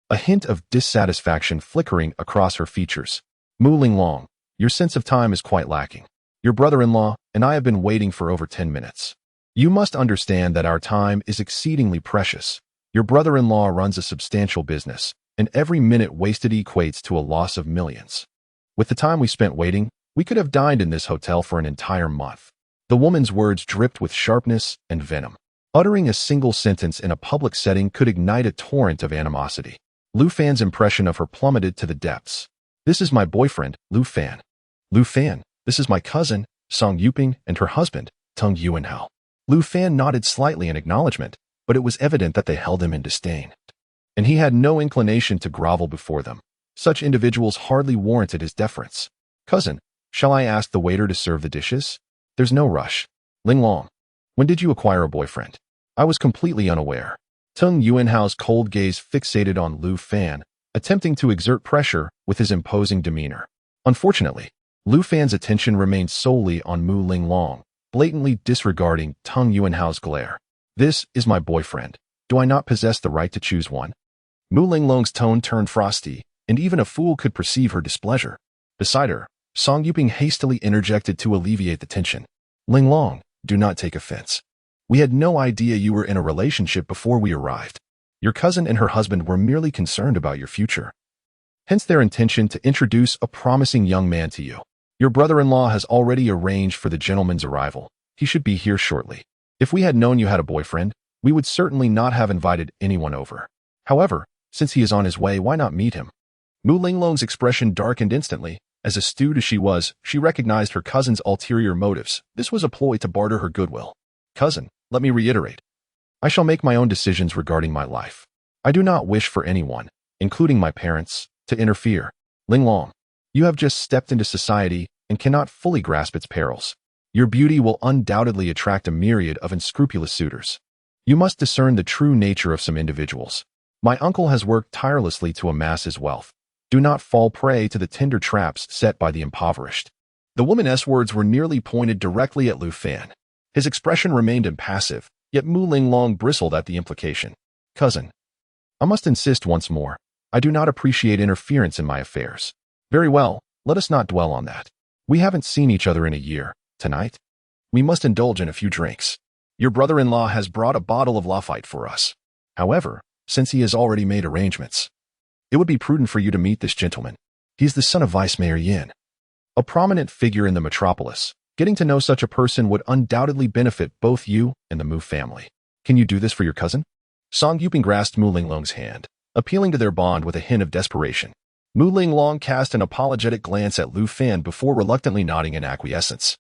a hint of dissatisfaction flickering across her features. Mu Linglong, your sense of time is quite lacking. Your brother-in-law and I have been waiting for over 10 minutes. You must understand that our time is exceedingly precious. Your brother-in-law runs a substantial business, and every minute wasted equates to a loss of millions. With the time we spent waiting, we could have dined in this hotel for an entire month. The woman's words dripped with sharpness and venom. Uttering a single sentence in a public setting could ignite a torrent of animosity. Lu Fan's impression of her plummeted to the depths. This is my boyfriend, Lu Fan. Lu Fan, this is my cousin, Song Yuping, and her husband, Tung Yuanhao. Lu Fan nodded slightly in acknowledgement, but it was evident that they held him in disdain, and he had no inclination to grovel before them. Such individuals hardly warranted his deference. Cousin, shall I ask the waiter to serve the dishes? There's no rush. Linglong, when did you acquire a boyfriend? I was completely unaware. Tung Yuanhao's cold gaze fixated on Lu Fan, attempting to exert pressure with his imposing demeanor. Unfortunately, Lu Fan's attention remained solely on Mu Linglong, blatantly disregarding Tung Yuanhao's glare. This is my boyfriend. Do I not possess the right to choose one? Mu Linglong's tone turned frosty, and even a fool could perceive her displeasure. Beside her, Song Yuping hastily interjected to alleviate the tension. Linglong, do not take offense. We had no idea you were in a relationship before we arrived. Your cousin and her husband were merely concerned about your future. Hence their intention to introduce a promising young man to you. Your brother-in-law has already arranged for the gentleman's arrival. He should be here shortly. If we had known you had a boyfriend, we would certainly not have invited anyone over. However, since he is on his way, why not meet him? Mu Linglong's expression darkened instantly. As astute as she was, she recognized her cousin's ulterior motives. This was a ploy to barter her goodwill. Cousin, let me reiterate. I shall make my own decisions regarding my life. I do not wish for anyone, including my parents, to interfere. Linglong, you have just stepped into society and cannot fully grasp its perils. Your beauty will undoubtedly attract a myriad of unscrupulous suitors. You must discern the true nature of some individuals. My uncle has worked tirelessly to amass his wealth. Do not fall prey to the tender traps set by the impoverished. The woman's words were nearly pointed directly at Lu Fan. His expression remained impassive, yet Mu Linglong bristled at the implication. Cousin, I must insist once more. I do not appreciate interference in my affairs. Very well, let us not dwell on that. We haven't seen each other in a year. Tonight, we must indulge in a few drinks. Your brother-in-law has brought a bottle of Lafite for us. However, since he has already made arrangements, it would be prudent for you to meet this gentleman. He is the son of Vice Mayor Yin, a prominent figure in the metropolis. Getting to know such a person would undoubtedly benefit both you and the Mu family. Can you do this for your cousin? Song Yuping grasped Mu Linglong's hand, appealing to their bond with a hint of desperation. Mu Linglong cast an apologetic glance at Lu Fan before reluctantly nodding in acquiescence.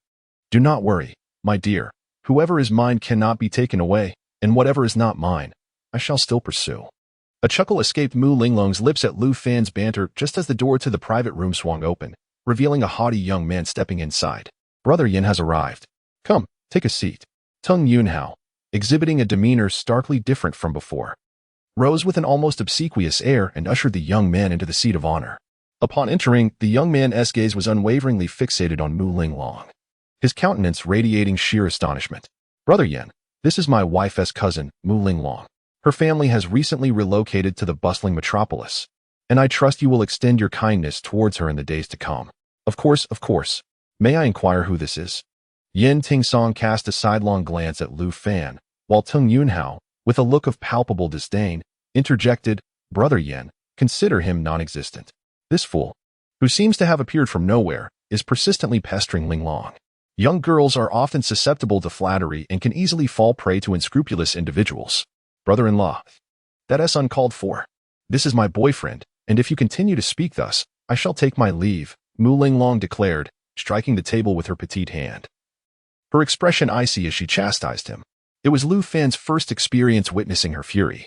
Do not worry, my dear. Whoever is mine cannot be taken away, and whatever is not mine, I shall still pursue. A chuckle escaped Mu Linglong's lips at Lu Fan's banter just as the door to the private room swung open, revealing a haughty young man stepping inside. Brother Yin has arrived. Come, take a seat. Tung Yuanhao, exhibiting a demeanor starkly different from before, rose with an almost obsequious air and ushered the young man into the seat of honor. Upon entering, the young man's gaze was unwaveringly fixated on Mu Linglong, his countenance radiating sheer astonishment. Brother Yin, this is my wife's cousin, Mu Linglong. Her family has recently relocated to the bustling metropolis, and I trust you will extend your kindness towards her in the days to come. Of course. May I inquire who this is? Yin Tingsong cast a sidelong glance at Lu Fan, while Tung Yuanhao, with a look of palpable disdain, interjected, "Brother Yen, consider him non-existent. This fool, who seems to have appeared from nowhere, is persistently pestering Linglong. Young girls are often susceptible to flattery and can easily fall prey to unscrupulous individuals. Brother-in-law, that is uncalled for. This is my boyfriend, and if you continue to speak thus, I shall take my leave," Mu Linglong declared, striking the table with her petite hand. Her expression icy as she chastised him. It was Lu Fan's first experience witnessing her fury,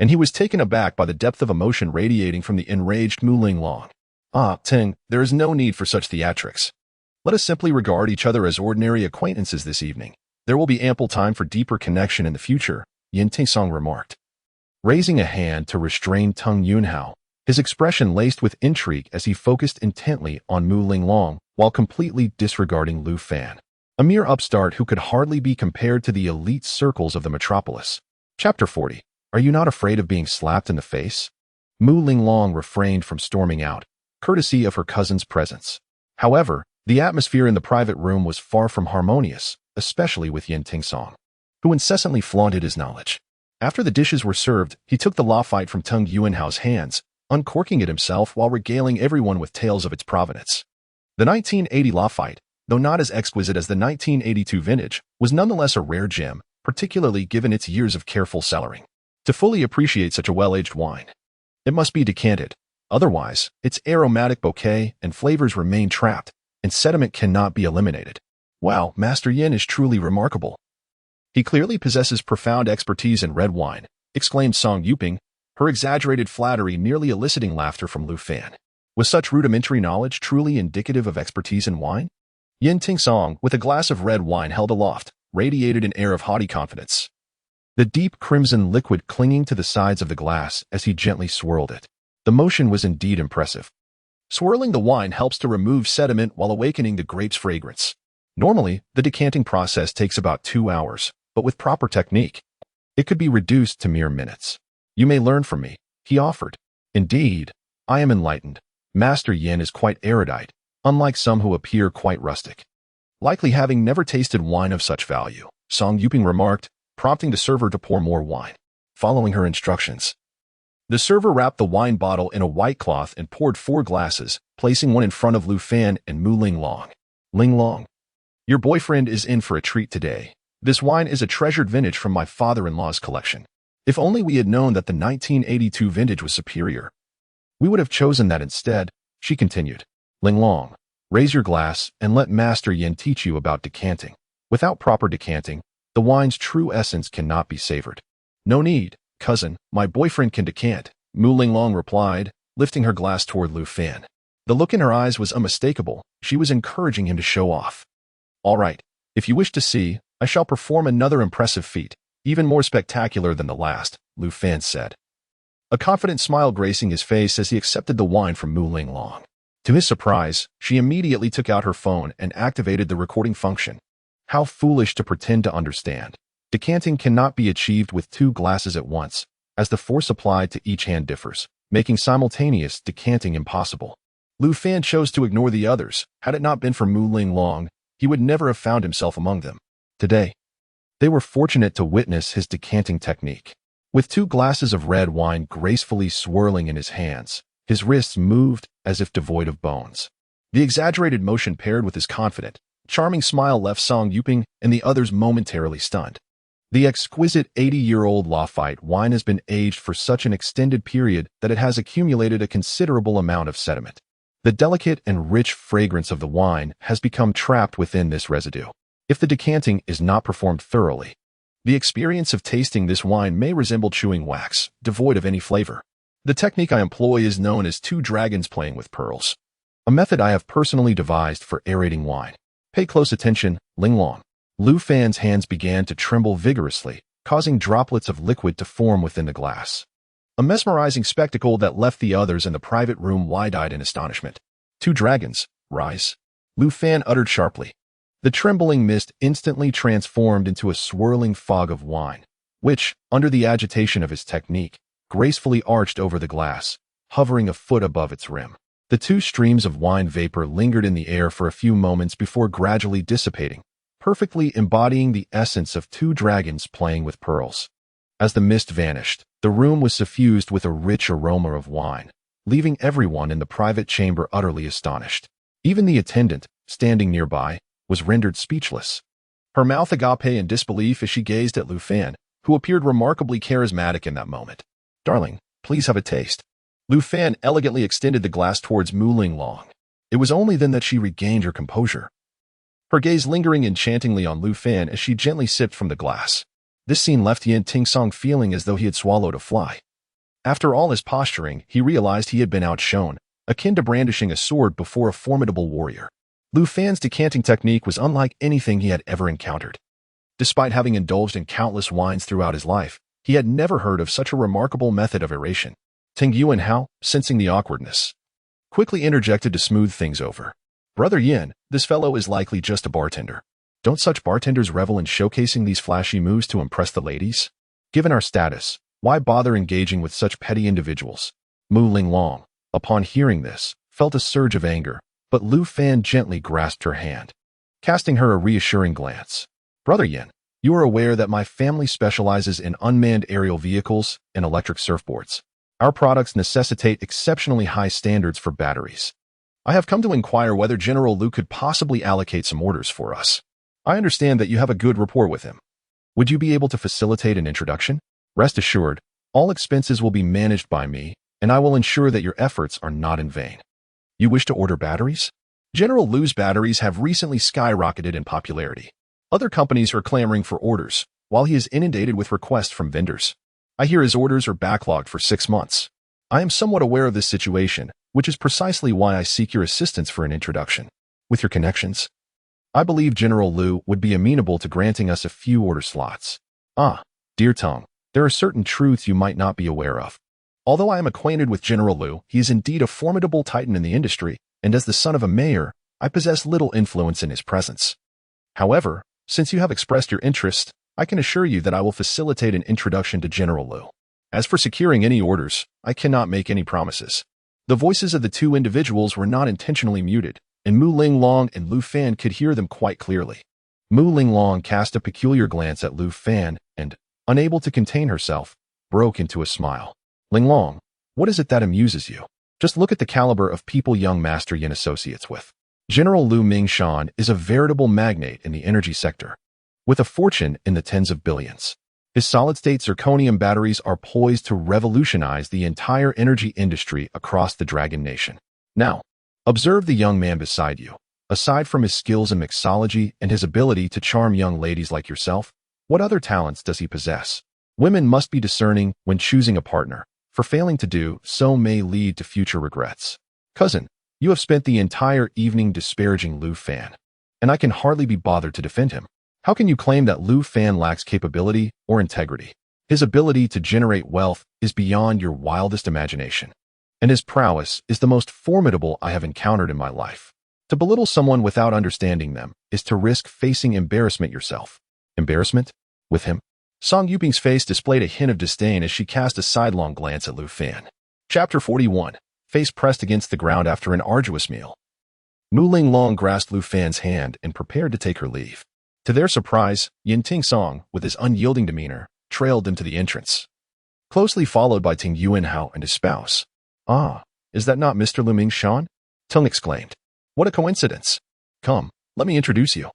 and he was taken aback by the depth of emotion radiating from the enraged Mu Linglong. "Ah, Ting, there is no need for such theatrics. Let us simply regard each other as ordinary acquaintances this evening. There will be ample time for deeper connection in the future," Yin Tingsong remarked. Raising a hand to restrain Tung Yunhao, his expression laced with intrigue as he focused intently on Mu Linglong while completely disregarding Lu Fan, a mere upstart who could hardly be compared to the elite circles of the metropolis. Chapter 40. Are you not afraid of being slapped in the face? Mu Linglong refrained from storming out, courtesy of her cousin's presence. However, the atmosphere in the private room was far from harmonious, especially with Yin Tingsong, who incessantly flaunted his knowledge. After the dishes were served, he took the lawfight from Tung Yuanhao's hands, uncorking it himself while regaling everyone with tales of its provenance. The 1980 lawfight, though not as exquisite as the 1982 vintage, was nonetheless a rare gem, particularly given its years of careful cellaring. To fully appreciate such a well-aged wine, it must be decanted. Otherwise, its aromatic bouquet and flavors remain trapped, and sediment cannot be eliminated. Wow, Master Yin is truly remarkable. He clearly possesses profound expertise in red wine, exclaimed Song Yuping, her exaggerated flattery nearly eliciting laughter from Lu Fan. Was such rudimentary knowledge truly indicative of expertise in wine? Yin Tingsong, with a glass of red wine held aloft, radiated an air of haughty confidence, the deep crimson liquid clinging to the sides of the glass as he gently swirled it. The motion was indeed impressive. Swirling the wine helps to remove sediment while awakening the grape's fragrance. Normally, the decanting process takes about 2 hours, but with proper technique, it could be reduced to mere minutes. You may learn from me, he offered. Indeed, I am enlightened. Master Yin is quite erudite, unlike some who appear quite rustic, likely having never tasted wine of such value, Song Yuping remarked, prompting the server to pour more wine. Following her instructions, the server wrapped the wine bottle in a white cloth and poured 4 glasses, placing one in front of Lu Fan and Mu Linglong. Linglong, your boyfriend is in for a treat today. This wine is a treasured vintage from my father-in-law's collection. If only we had known that the 1982 vintage was superior, we would have chosen that instead, she continued. Linglong, raise your glass and let Master Yin teach you about decanting. Without proper decanting, the wine's true essence cannot be savored. No need, cousin, my boyfriend can decant, Mu Linglong replied, lifting her glass toward Lu Fan. The look in her eyes was unmistakable. She was encouraging him to show off. All right, if you wish to see, I shall perform another impressive feat, even more spectacular than the last, Lu Fan said, a confident smile gracing his face as he accepted the wine from Mu Linglong. To his surprise, she immediately took out her phone and activated the recording function. How foolish to pretend to understand. Decanting cannot be achieved with 2 glasses at once, as the force applied to each hand differs, making simultaneous decanting impossible. Lu Fan chose to ignore the others. Had it not been for Mu Linglong, he would never have found himself among them. Today, they were fortunate to witness his decanting technique. With 2 glasses of red wine gracefully swirling in his hands, his wrists moved as if devoid of bones. The exaggerated motion paired with his confident, charming smile left Song Yuping and the others momentarily stunned. The exquisite 80-year-old lawfight wine has been aged for such an extended period that it has accumulated a considerable amount of sediment. The delicate and rich fragrance of the wine has become trapped within this residue. If the decanting is not performed thoroughly, the experience of tasting this wine may resemble chewing wax, devoid of any flavor. The technique I employ is known as 2 dragons playing with pearls, a method I have personally devised for aerating wine. Pay close attention, Linglong. Lu Fan's hands began to tremble vigorously, causing droplets of liquid to form within the glass. A mesmerizing spectacle that left the others in the private room wide-eyed in astonishment. 2 dragons, rise, Lu Fan uttered sharply. The trembling mist instantly transformed into a swirling fog of wine, which, under the agitation of his technique, gracefully arched over the glass, hovering a foot above its rim. The 2 streams of wine vapor lingered in the air for a few moments before gradually dissipating, perfectly embodying the essence of 2 dragons playing with pearls. As the mist vanished, the room was suffused with a rich aroma of wine, leaving everyone in the private chamber utterly astonished. Even the attendant, standing nearby, was rendered speechless. Her mouth agape in disbelief as she gazed at Lu Fan, who appeared remarkably charismatic in that moment. "Darling, please have a taste." Lu Fan elegantly extended the glass towards Mu Linglong. It was only then that she regained her composure, her gaze lingering enchantingly on Lu Fan as she gently sipped from the glass. This scene left Yin Tingsong feeling as though he had swallowed a fly. After all his posturing, he realized he had been outshone, akin to brandishing a sword before a formidable warrior. Lu Fan's decanting technique was unlike anything he had ever encountered. Despite having indulged in countless wines throughout his life, he had never heard of such a remarkable method of aeration. Ting Yuanhao, sensing the awkwardness, quickly interjected to smooth things over. "Brother Yin, this fellow is likely just a bartender. Don't such bartenders revel in showcasing these flashy moves to impress the ladies? Given our status, why bother engaging with such petty individuals?" Mu Linglong, upon hearing this, felt a surge of anger, but Lu Fan gently grasped her hand, casting her a reassuring glance. "Brother Yin, you are aware that my family specializes in unmanned aerial vehicles and electric surfboards. Our products necessitate exceptionally high standards for batteries. I have come to inquire whether General Lu could possibly allocate some orders for us. I understand that you have a good rapport with him. Would you be able to facilitate an introduction? Rest assured, all expenses will be managed by me, and I will ensure that your efforts are not in vain." "You wish to order batteries?" General Lu's batteries have recently skyrocketed in popularity. Other companies are clamoring for orders, while he is inundated with requests from vendors. I hear his orders are backlogged for 6 months. I am somewhat aware of this situation, which is precisely why I seek your assistance for an introduction. With your connections, I believe General Lu would be amenable to granting us a few order slots. Ah, dear Tong, there are certain truths you might not be aware of. Although I am acquainted with General Lu, he is indeed a formidable titan in the industry, and as the son of a mayor, I possess little influence in his presence. However, since you have expressed your interest, I can assure you that I will facilitate an introduction to General Lu. As for securing any orders, I cannot make any promises." The voices of the two individuals were not intentionally muted, and Mu Linglong and Lu Fan could hear them quite clearly. Mu Linglong cast a peculiar glance at Lu Fan and, unable to contain herself, broke into a smile. "Linglong, what is it that amuses you? Just look at the caliber of people young Master Yin associates with. General Lu Mingshan is a veritable magnate in the energy sector, with a fortune in the tens of billions. His solid-state zirconium batteries are poised to revolutionize the entire energy industry across the Dragon Nation. Now, observe the young man beside you. Aside from his skills in mixology and his ability to charm young ladies like yourself, what other talents does he possess? Women must be discerning when choosing a partner, for failing to do so may lead to future regrets. Cousin, you have spent the entire evening disparaging Lu Fan, and I can hardly be bothered to defend him. How can you claim that Lu Fan lacks capability or integrity? His ability to generate wealth is beyond your wildest imagination, and his prowess is the most formidable I have encountered in my life. To belittle someone without understanding them is to risk facing embarrassment yourself." "Embarrassment? With him?" Song Yuping's face displayed a hint of disdain as she cast a sidelong glance at Lu Fan. Chapter 41. Face pressed against the ground after an arduous meal. Mu Linglong grasped Lu Fan's hand and prepared to take her leave. To their surprise, Yin Tingsong, with his unyielding demeanor, trailed them to the entrance, closely followed by Ting Yuanhao and his spouse. "Ah, is that not Mr. Lu Mingshan?" Tung exclaimed. "What a coincidence! Come, let me introduce you."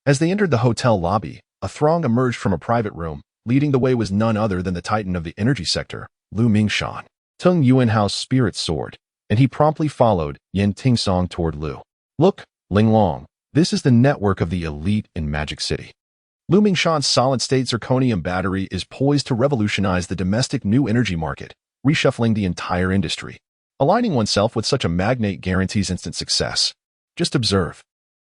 As they entered the hotel lobby, a throng emerged from a private room. Leading the way was none other than the titan of the energy sector, Lu Mingshan. Tung Yuanhao's spirit soared, and he promptly followed Yin Tingsong toward Lu. "Look, Linglong, this is the network of the elite in Magic City. Lu Mingshan's solid-state zirconium battery is poised to revolutionize the domestic new energy market, reshuffling the entire industry. Aligning oneself with such a magnate guarantees instant success. Just observe."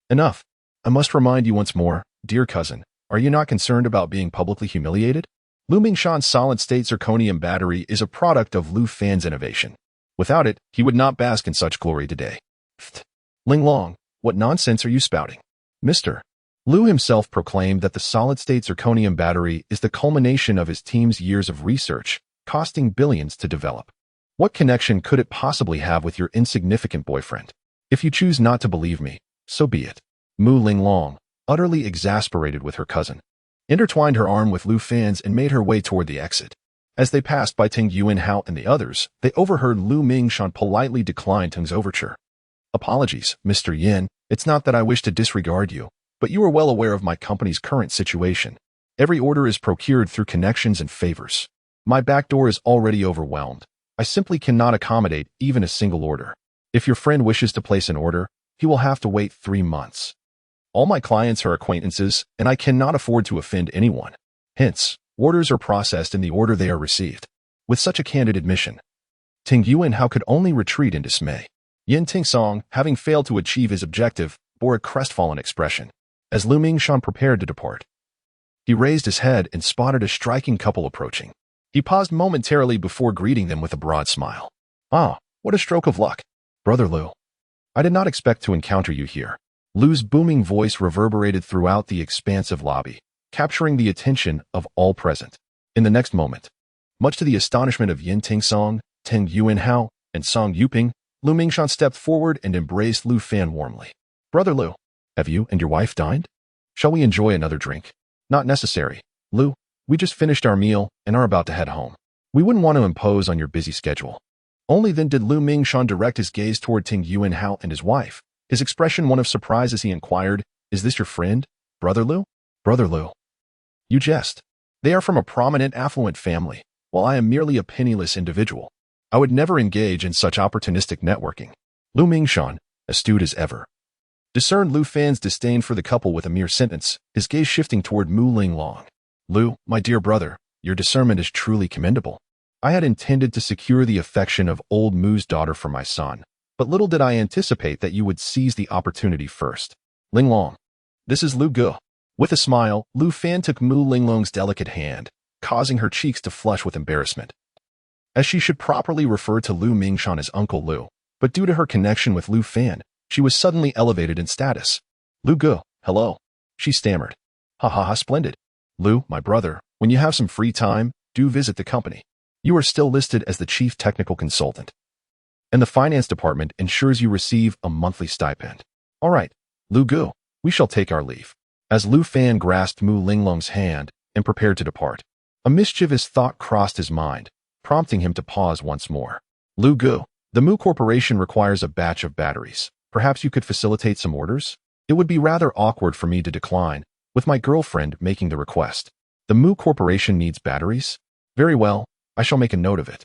"Enough. I must remind you once more, dear cousin, are you not concerned about being publicly humiliated? Lu Mingshan's solid-state zirconium battery is a product of Lu Fan's innovation. Without it, he would not bask in such glory today." "Pfft. Linglong, what nonsense are you spouting? Mr. Lu himself proclaimed that the solid-state zirconium battery is the culmination of his team's years of research, costing billions to develop. What connection could it possibly have with your insignificant boyfriend? If you choose not to believe me, so be it." Mu Linglong, utterly exasperated with her cousin, intertwined her arm with Lu Fan's and made her way toward the exit. As they passed by Ting Yuanhao and the others, they overheard Lu Mingshan politely decline Teng's overture. Apologies, Mr. Yin, it's not that I wish to disregard you, but you are well aware of my company's current situation. Every order is procured through connections and favors. My back door is already overwhelmed. I simply cannot accommodate even a single order. If your friend wishes to place an order, he will have to wait 3 months. All my clients are acquaintances, and I cannot afford to offend anyone. Hence, orders are processed in the order they are received. With such a candid admission, Ting Yuanhao could only retreat in dismay. Yin Tingsong, having failed to achieve his objective, bore a crestfallen expression. As Lu Mingshan prepared to depart, he raised his head and spotted a striking couple approaching. He paused momentarily before greeting them with a broad smile. Ah, what a stroke of luck. Brother Lu. I did not expect to encounter you here. Lu's booming voice reverberated throughout the expansive lobby, capturing the attention of all present. In the next moment, much to the astonishment of Yin Tingsong, Ting Yuanhao, and Song Yuping, Lu Mingshan stepped forward and embraced Lu Fan warmly. Brother Lu, have you and your wife dined? Shall we enjoy another drink? Not necessary. Lu, we just finished our meal and are about to head home. We wouldn't want to impose on your busy schedule. Only then did Lu Mingshan direct his gaze toward Ting Yuanhao and his wife, his expression one of surprise as he inquired, Is this your friend, Brother Lu? Brother Lu. You jest. They are from a prominent affluent family, while I am merely a penniless individual. I would never engage in such opportunistic networking. Lu Mingshan, astute as ever, discerned Lu Fan's disdain for the couple with a mere sentence, his gaze shifting toward Mu Linglong. Lu, my dear brother, your discernment is truly commendable. I had intended to secure the affection of old Mu's daughter for my son, but little did I anticipate that you would seize the opportunity first. Linglong, this is Lu Ge. With a smile, Lu Fan took Mu Linglong's delicate hand, causing her cheeks to flush with embarrassment. As she should properly refer to Lu Mingshan as Uncle Lu, but due to her connection with Lu Fan, she was suddenly elevated in status. Lu Ge, hello, she stammered. Ha ha ha, splendid. Lu, my brother, when you have some free time, do visit the company. You are still listed as the chief technical consultant, and the finance department ensures you receive a monthly stipend. All right, Lu Ge, we shall take our leave. As Lu Fan grasped Mu Linglong's hand and prepared to depart, a mischievous thought crossed his mind, prompting him to pause once more. Lu Ge, the Mu Corporation requires a batch of batteries. Perhaps you could facilitate some orders? It would be rather awkward for me to decline, with my girlfriend making the request. The Mu Corporation needs batteries? Very well, I shall make a note of it.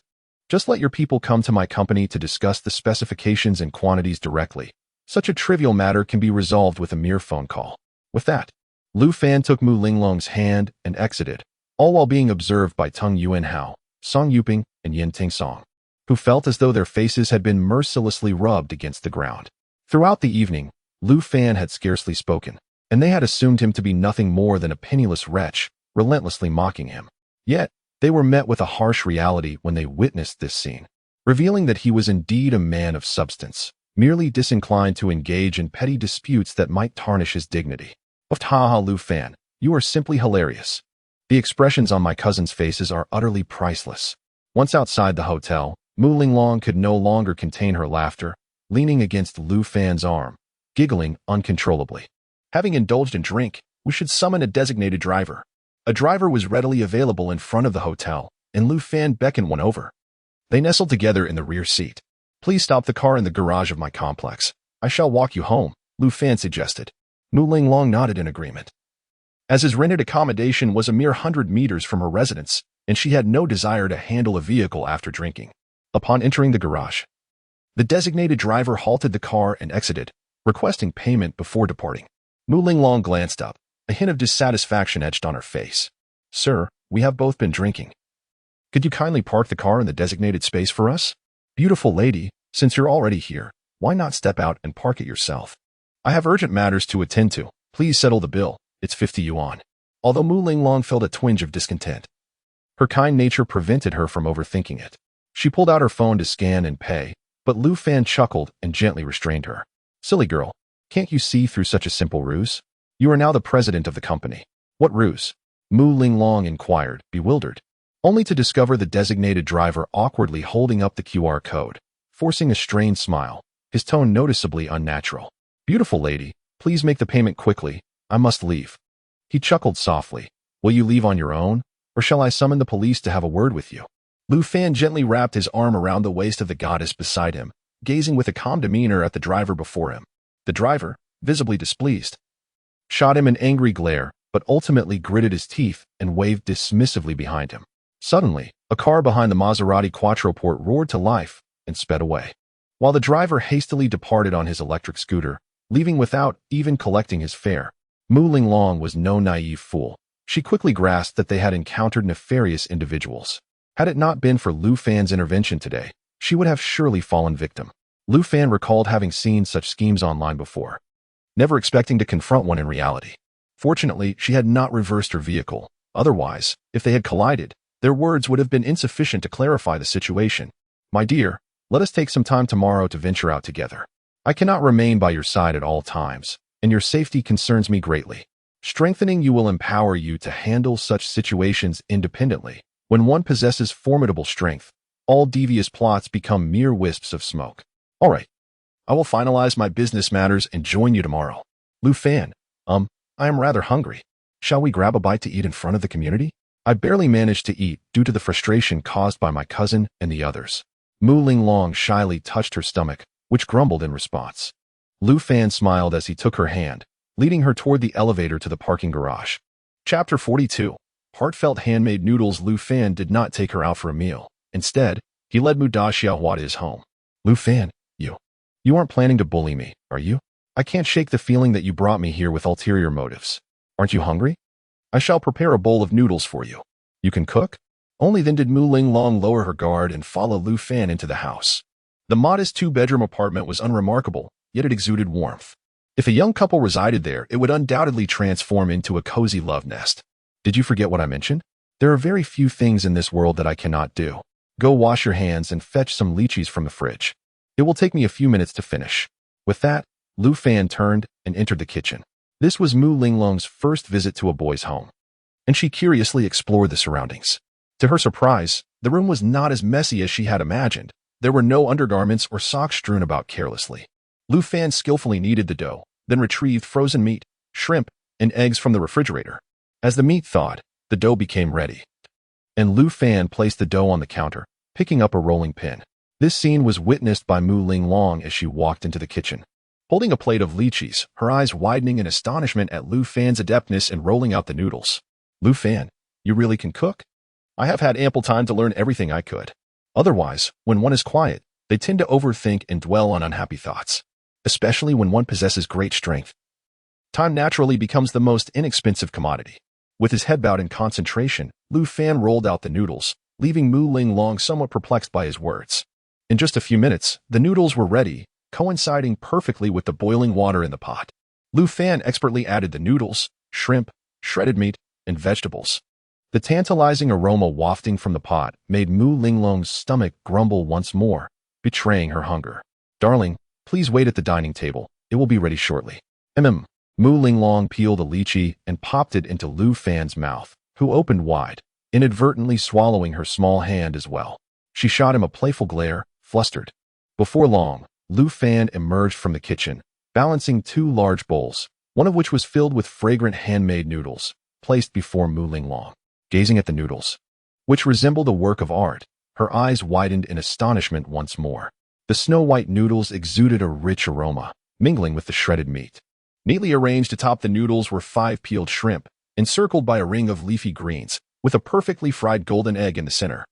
Just let your people come to my company to discuss the specifications and quantities directly. Such a trivial matter can be resolved with a mere phone call. With that, Lu Fan took Mu Linglong's hand and exited, all while being observed by Tung Yuanhao, Song Yuping, and Yin Tingsong, who felt as though their faces had been mercilessly rubbed against the ground. Throughout the evening, Lu Fan had scarcely spoken, and they had assumed him to be nothing more than a penniless wretch, relentlessly mocking him. Yet, they were met with a harsh reality when they witnessed this scene, revealing that he was indeed a man of substance, merely disinclined to engage in petty disputes that might tarnish his dignity. Ha, Lu Fan, you are simply hilarious. The expressions on my cousins' faces are utterly priceless. Once outside the hotel, Mu Linglong could no longer contain her laughter, leaning against Lu Fan's arm, giggling uncontrollably. Having indulged in drink, we should summon a designated driver. A driver was readily available in front of the hotel, and Lu Fan beckoned one over. They nestled together in the rear seat. Please stop the car in the garage of my complex. I shall walk you home, Lu Fan suggested. Mu Linglong nodded in agreement. As his rented accommodation was a mere 100 meters from her residence, and she had no desire to handle a vehicle after drinking. Upon entering the garage, the designated driver halted the car and exited, requesting payment before departing. Mu Linglong glanced up, a hint of dissatisfaction etched on her face. Sir, we have both been drinking. Could you kindly park the car in the designated space for us? Beautiful lady, since you're already here, why not step out and park it yourself? I have urgent matters to attend to. Please settle the bill. It's 50 yuan. Although Mu Linglong felt a twinge of discontent, her kind nature prevented her from overthinking it. She pulled out her phone to scan and pay, but Lu Fan chuckled and gently restrained her. Silly girl, can't you see through such a simple ruse? You are now the president of the company. What ruse? Mu Linglong inquired, bewildered, only to discover the designated driver awkwardly holding up the QR code, forcing a strained smile, his tone noticeably unnatural. Beautiful lady, please make the payment quickly. I must leave. He chuckled softly, Will you leave on your own, or shall I summon the police to have a word with you? Lu Fan gently wrapped his arm around the waist of the goddess beside him, gazing with a calm demeanor at the driver before him. The driver, visibly displeased, shot him an angry glare, but ultimately gritted his teeth and waved dismissively behind him. Suddenly, a car behind the Maserati Quattroporte roared to life and sped away, while the driver hastily departed on his electric scooter, leaving without even collecting his fare. Mu Linglong was no naive fool. She quickly grasped that they had encountered nefarious individuals. Had it not been for Lu Fan's intervention today, she would have surely fallen victim. Lu Fan recalled having seen such schemes online before, never expecting to confront one in reality. Fortunately, she had not reversed her vehicle. Otherwise, if they had collided, their words would have been insufficient to clarify the situation. My dear, let us take some time tomorrow to venture out together. I cannot remain by your side at all times, and your safety concerns me greatly. Strengthening you will empower you to handle such situations independently. When one possesses formidable strength, all devious plots become mere wisps of smoke. All right, I will finalize my business matters and join you tomorrow. Lu Fan, I am rather hungry. Shall we grab a bite to eat in front of the community? I barely managed to eat due to the frustration caused by my cousin and the others. Mu Linglong shyly touched her stomach, which grumbled in response. Lu Fan smiled as he took her hand, leading her toward the elevator to the parking garage. Chapter 42. Heartfelt handmade noodles. Lu Fan did not take her out for a meal. Instead, he led Mu Daxiaohua to his home. Lu Fan, you aren't planning to bully me, are you? I can't shake the feeling that you brought me here with ulterior motives. Aren't you hungry? I shall prepare a bowl of noodles for you. You can cook? Only then did Mu Linglong lower her guard and follow Lu Fan into the house. The modest two-bedroom apartment was unremarkable, yet it exuded warmth. If a young couple resided there, it would undoubtedly transform into a cozy love nest. Did you forget what I mentioned? There are very few things in this world that I cannot do. Go wash your hands and fetch some lychees from the fridge. It will take me a few minutes to finish. With that, Lu Fan turned and entered the kitchen. This was Mu Linglong's first visit to a boy's home, and she curiously explored the surroundings. To her surprise, the room was not as messy as she had imagined. There were no undergarments or socks strewn about carelessly. Lu Fan skillfully kneaded the dough, then retrieved frozen meat, shrimp, and eggs from the refrigerator. As the meat thawed, the dough became ready, and Lu Fan placed the dough on the counter, picking up a rolling pin. This scene was witnessed by Mu Linglong as she walked into the kitchen, holding a plate of lychees, her eyes widening in astonishment at Lu Fan's adeptness in rolling out the noodles. Lu Fan, you really can cook? I have had ample time to learn everything I could. Otherwise, when one is quiet, they tend to overthink and dwell on unhappy thoughts, especially when one possesses great strength. Time naturally becomes the most inexpensive commodity. With his head bowed in concentration, Lu Fan rolled out the noodles, leaving Mu Linglong somewhat perplexed by his words. In just a few minutes, the noodles were ready, coinciding perfectly with the boiling water in the pot. Lu Fan expertly added the noodles, shrimp, shredded meat, and vegetables. The tantalizing aroma wafting from the pot made Mu Linglong's stomach grumble once more, betraying her hunger. Darling, please wait at the dining table. It will be ready shortly. Mu Linglong peeled a lychee and popped it into Lu Fan's mouth, who opened wide, inadvertently swallowing her small hand as well. She shot him a playful glare, flustered. Before long, Lu Fan emerged from the kitchen, balancing two large bowls, one of which was filled with fragrant handmade noodles, placed before Mu Linglong. Gazing at the noodles, which resembled a work of art, her eyes widened in astonishment once more. The snow-white noodles exuded a rich aroma, mingling with the shredded meat. Neatly arranged atop the noodles were 5 peeled shrimp, encircled by a ring of leafy greens, with a perfectly fried golden egg in the center.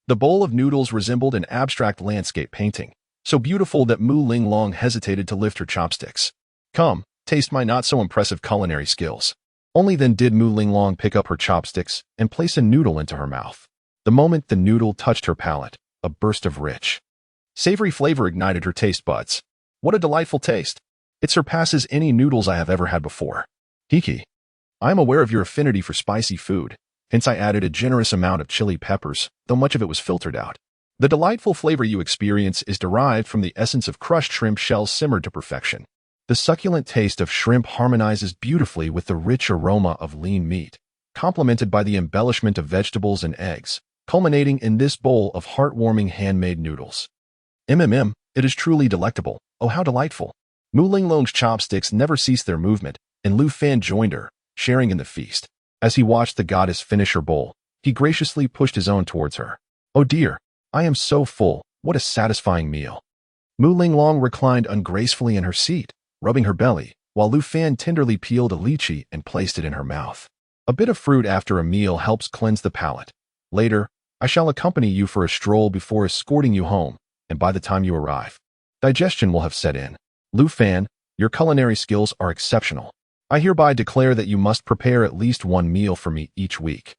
The bowl of noodles resembled an abstract landscape painting, so beautiful that Mu Linglong hesitated to lift her chopsticks. Come, taste my not-so-impressive culinary skills. Only then did Mu Linglong pick up her chopsticks and place a noodle into her mouth. The moment the noodle touched her palate, a burst of rich, savory flavor ignited her taste buds. What a delightful taste! It surpasses any noodles I have ever had before. Hiki, I am aware of your affinity for spicy food, hence I added a generous amount of chili peppers, though much of it was filtered out. The delightful flavor you experience is derived from the essence of crushed shrimp shells simmered to perfection. The succulent taste of shrimp harmonizes beautifully with the rich aroma of lean meat, complemented by the embellishment of vegetables and eggs, culminating in this bowl of heartwarming handmade noodles. It is truly delectable. Oh, how delightful. Mu Linglong's chopsticks never ceased their movement, and Lu Fan joined her, sharing in the feast. As he watched the goddess finish her bowl, he graciously pushed his own towards her. "Oh dear, I am so full. What a satisfying meal." Mu Linglong reclined ungracefully in her seat, rubbing her belly, while Lu Fan tenderly peeled a lychee and placed it in her mouth. A bit of fruit after a meal helps cleanse the palate. Later, I shall accompany you for a stroll before escorting you home, and by the time you arrive, digestion will have set in. Lu Fan, your culinary skills are exceptional. I hereby declare that you must prepare at least one meal for me each week.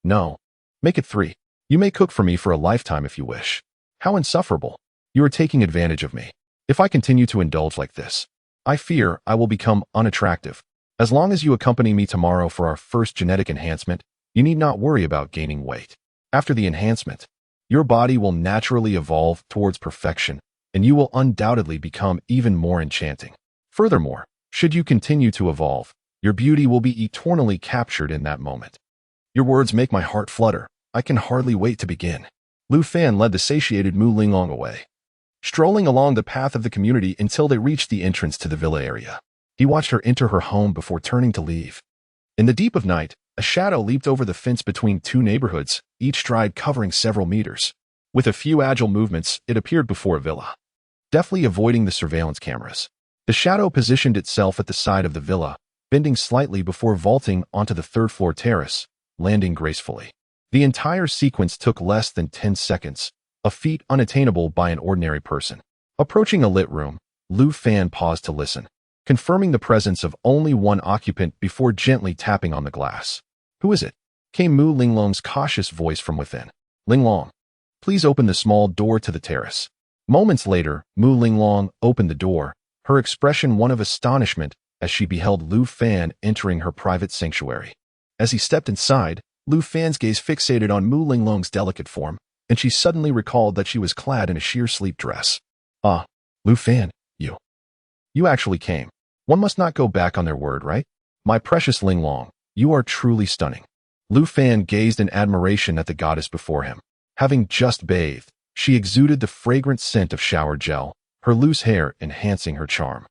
No, make it 3. You may cook for me for a lifetime if you wish. How insufferable. You are taking advantage of me. If I continue to indulge like this, I fear I will become unattractive. As long as you accompany me tomorrow for our first genetic enhancement, you need not worry about gaining weight. After the enhancement, your body will naturally evolve towards perfection, and you will undoubtedly become even more enchanting. Furthermore, should you continue to evolve, your beauty will be eternally captured in that moment. Your words make my heart flutter. I can hardly wait to begin. Lu Fan led the satiated Mu Linglong away, strolling along the path of the community until they reached the entrance to the villa area. He watched her enter her home before turning to leave. In the deep of night, a shadow leaped over the fence between two neighborhoods, each stride covering several meters. With a few agile movements, it appeared before a villa, deftly avoiding the surveillance cameras. The shadow positioned itself at the side of the villa, bending slightly before vaulting onto the third-floor terrace, landing gracefully. The entire sequence took less than 10 seconds, a feat unattainable by an ordinary person. Approaching a lit room, Lu Fan paused to listen, confirming the presence of only one occupant before gently tapping on the glass. "Who is it?" came Mu Linglong's cautious voice from within. "Linglong, please open the small door to the terrace." Moments later, Mu Linglong opened the door, her expression one of astonishment as she beheld Lu Fan entering her private sanctuary. As he stepped inside, Lu Fan's gaze fixated on Mu Linglong's delicate form, and she suddenly recalled that she was clad in a sheer sleep dress. "Ah, Lu Fan, you actually came. One must not go back on their word, right? My precious Linglong, you are truly stunning." Lu Fan gazed in admiration at the goddess before him. Having just bathed, she exuded the fragrant scent of shower gel, her loose hair enhancing her charm.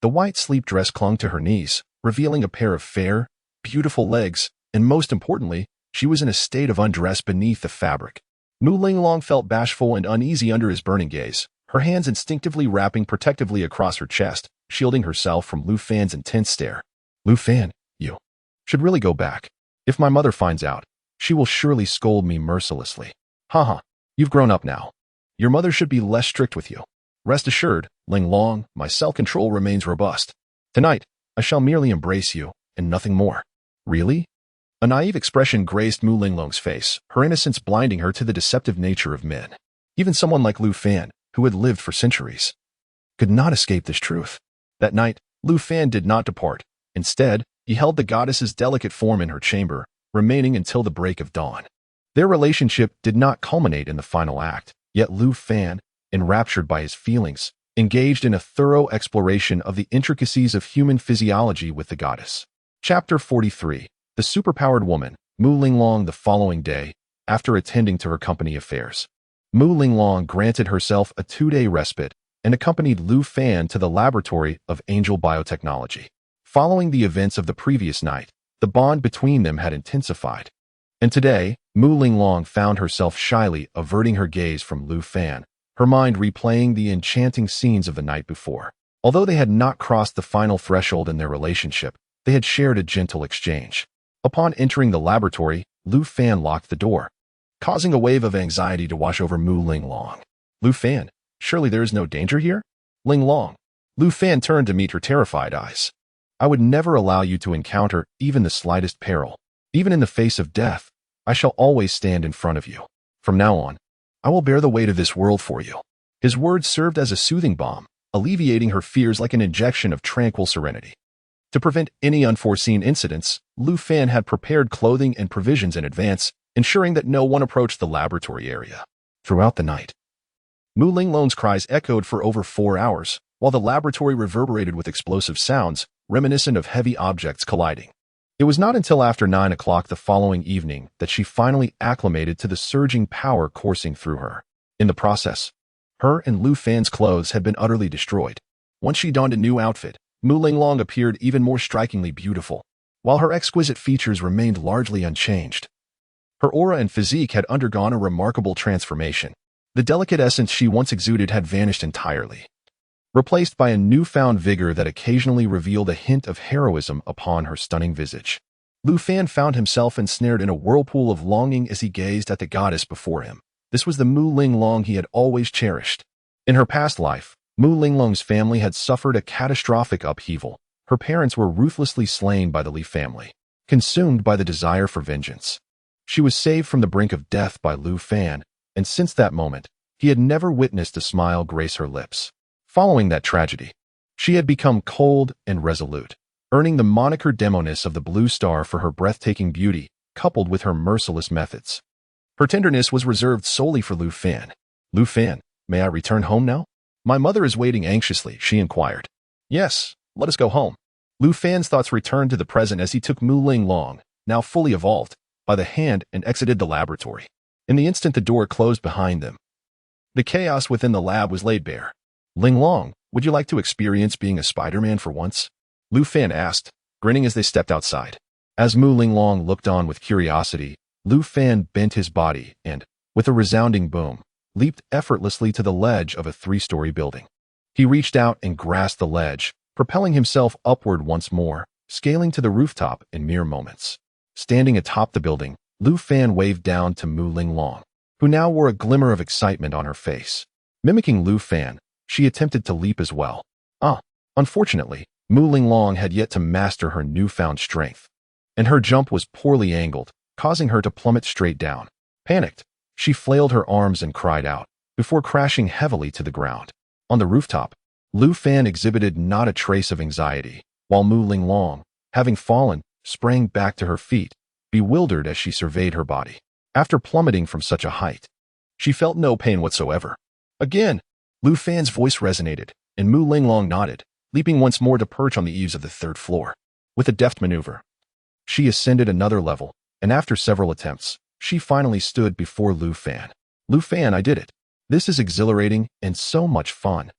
The white sleep dress clung to her knees, revealing a pair of fair, beautiful legs, and most importantly, she was in a state of undress beneath the fabric. Mu Linglong felt bashful and uneasy under his burning gaze, her hands instinctively wrapping protectively across her chest, shielding herself from Lu Fan's intense stare. "Lu Fan, you should really go back. If my mother finds out, she will surely scold me mercilessly." "Haha, you've grown up now. Your mother should be less strict with you. Rest assured, Linglong, my self-control remains robust. Tonight, I shall merely embrace you, and nothing more." "Really?" A naive expression graced Mu Linglong's face, her innocence blinding her to the deceptive nature of men. Even someone like Lu Fan, who had lived for centuries, could not escape this truth. That night, Lu Fan did not depart. Instead, he held the goddess's delicate form in her chamber, remaining until the break of dawn. Their relationship did not culminate in the final act, yet Lu Fan, enraptured by his feelings, engaged in a thorough exploration of the intricacies of human physiology with the goddess. Chapter 43. The Superpowered Woman. Mu Linglong. The following day, after attending to her company affairs, Mu Linglong granted herself a 2-day respite and accompanied Lu Fan to the laboratory of Angel Biotechnology. Following the events of the previous night, the bond between them had intensified. And today, Mu Linglong found herself shyly averting her gaze from Lu Fan, her mind replaying the enchanting scenes of the night before. Although they had not crossed the final threshold in their relationship, they had shared a gentle exchange. Upon entering the laboratory, Lu Fan locked the door, causing a wave of anxiety to wash over Mu Linglong. "Lu Fan, surely there is no danger here?" "Linglong." Lu Fan turned to meet her terrified eyes. "I would never allow you to encounter even the slightest peril. Even in the face of death, I shall always stand in front of you. From now on, I will bear the weight of this world for you." His words served as a soothing balm, alleviating her fears like an injection of tranquil serenity. To prevent any unforeseen incidents, Lu Fan had prepared clothing and provisions in advance, ensuring that no one approached the laboratory area. Throughout the night, Mu Linglong's cries echoed for over 4 hours, while the laboratory reverberated with explosive sounds, reminiscent of heavy objects colliding. It was not until after 9 o'clock the following evening that she finally acclimated to the surging power coursing through her. In the process, her and Lu Fan's clothes had been utterly destroyed. Once she donned a new outfit, Mu Linglong appeared even more strikingly beautiful. while her exquisite features remained largely unchanged. Her aura and physique had undergone a remarkable transformation. The delicate essence she once exuded had vanished entirely, replaced by a newfound vigor that occasionally revealed a hint of heroism upon her stunning visage. Lu Fan found himself ensnared in a whirlpool of longing as he gazed at the goddess before him. This was the Mu Linglong he had always cherished. In her past life, Mu Linglong's family had suffered a catastrophic upheaval. Her parents were ruthlessly slain by the Li family, consumed by the desire for vengeance. She was saved from the brink of death by Lu Fan, and since that moment, he had never witnessed a smile grace her lips. Following that tragedy, she had become cold and resolute, earning the moniker Demoness of the Blue Star for her breathtaking beauty, coupled with her merciless methods. Her tenderness was reserved solely for Lu Fan. "Lu Fan, may I return home now? My mother is waiting anxiously," she inquired. "Yes, let us go home." Lu Fan's thoughts returned to the present as he took Mu Linglong, now fully evolved, by the hand and exited the laboratory. In the instant the door closed behind them, the chaos within the lab was laid bare. "Linglong, would you like to experience being a Spider-Man for once?" Lu Fan asked, grinning as they stepped outside. As Mu Linglong looked on with curiosity, Lu Fan bent his body and, with a resounding boom, leaped effortlessly to the ledge of a 3-story building. He reached out and grasped the ledge, propelling himself upward once more, scaling to the rooftop in mere moments. Standing atop the building, Lu Fan waved down to Mu Linglong, who now wore a glimmer of excitement on her face. Mimicking Lu Fan, she attempted to leap as well. Unfortunately, Mu Linglong had yet to master her newfound strength, and her jump was poorly angled, causing her to plummet straight down. Panicked, she flailed her arms and cried out, before crashing heavily to the ground. On the rooftop, Lu Fan exhibited not a trace of anxiety, while Mu Linglong, having fallen, sprang back to her feet, bewildered as she surveyed her body. After plummeting from such a height, she felt no pain whatsoever. Again, Lu Fan's voice resonated, and Mu Linglong nodded, leaping once more to perch on the eaves of the 3rd floor. With a deft maneuver, she ascended another level, and after several attempts, she finally stood before Lu Fan. "Lu Fan, I did it. This is exhilarating and so much fun.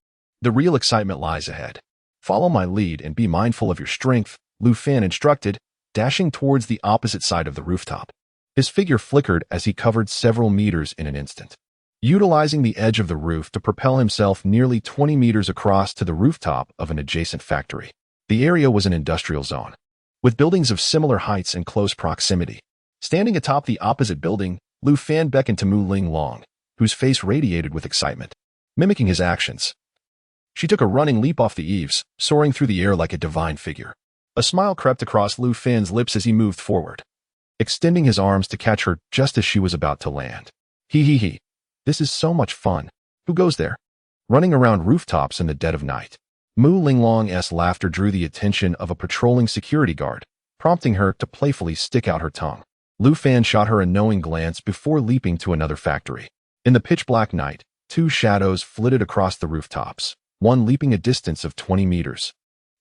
The real excitement lies ahead. Follow my lead and be mindful of your strength," Lu Fan instructed, dashing towards the opposite side of the rooftop. His figure flickered as he covered several meters in an instant, utilizing the edge of the roof to propel himself nearly 20 meters across to the rooftop of an adjacent factory. The area was an industrial zone, with buildings of similar heights in close proximity. Standing atop the opposite building, Lu Fan beckoned to Mu Linglong, whose face radiated with excitement. Mimicking his actions, she took a running leap off the eaves, soaring through the air like a divine figure. A smile crept across Lu Fan's lips as he moved forward, extending his arms to catch her just as she was about to land. He. This is so much fun. Who goes there? Running around rooftops in the dead of night. Mu Linglong's laughter drew the attention of a patrolling security guard, prompting her to playfully stick out her tongue. Lu Fan shot her a knowing glance before leaping to another factory. In the pitch-black night, 2 shadows flitted across the rooftops, one leaping a distance of 20 meters.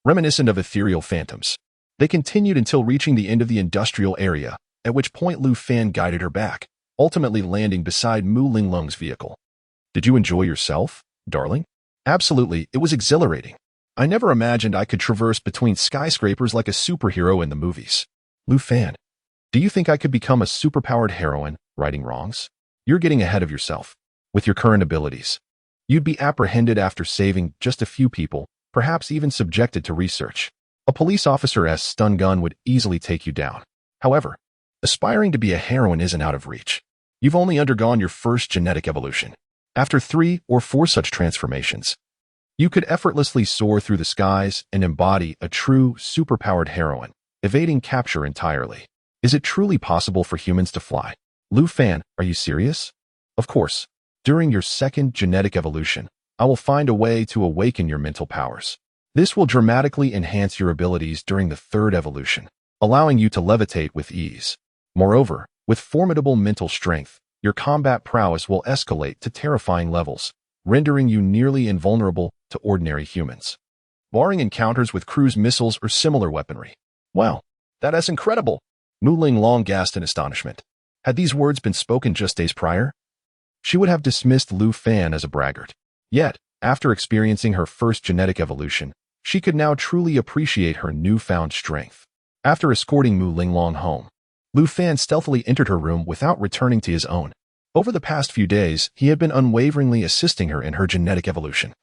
Reminiscent of ethereal phantoms, they continued until reaching the end of the industrial area, at which point Lu Fan guided her back, ultimately landing beside Mu Linglong's vehicle. "Did you enjoy yourself, darling?" "Absolutely, it was exhilarating. I never imagined I could traverse between skyscrapers like a superhero in the movies." "Lu Fan, do you think I could become a superpowered heroine, righting wrongs? You're getting ahead of yourself. With your current abilities, you'd be apprehended after saving just a few people, perhaps even subjected to research. A police officer's stun gun would easily take you down. However, aspiring to be a heroine isn't out of reach. You've only undergone your first genetic evolution. After 3 or 4 such transformations, you could effortlessly soar through the skies and embody a true, superpowered heroine, evading capture entirely. Is it truly possible for humans to fly? Lu Fan, are you serious? Of course. During your 2nd genetic evolution, I will find a way to awaken your mental powers. This will dramatically enhance your abilities during the 3rd evolution, allowing you to levitate with ease. Moreover, with formidable mental strength, your combat prowess will escalate to terrifying levels, rendering you nearly invulnerable to ordinary humans, barring encounters with cruise missiles or similar weaponry. Wow, that is incredible! Mu Linglong gasped in astonishment. Had these words been spoken just days prior, she would have dismissed Lu Fan as a braggart. Yet, after experiencing her first genetic evolution, she could now truly appreciate her newfound strength. After escorting Mu Linglong home, Lu Fan stealthily entered her room without returning to his own. Over the past few days, he had been unwaveringly assisting her in her genetic evolution,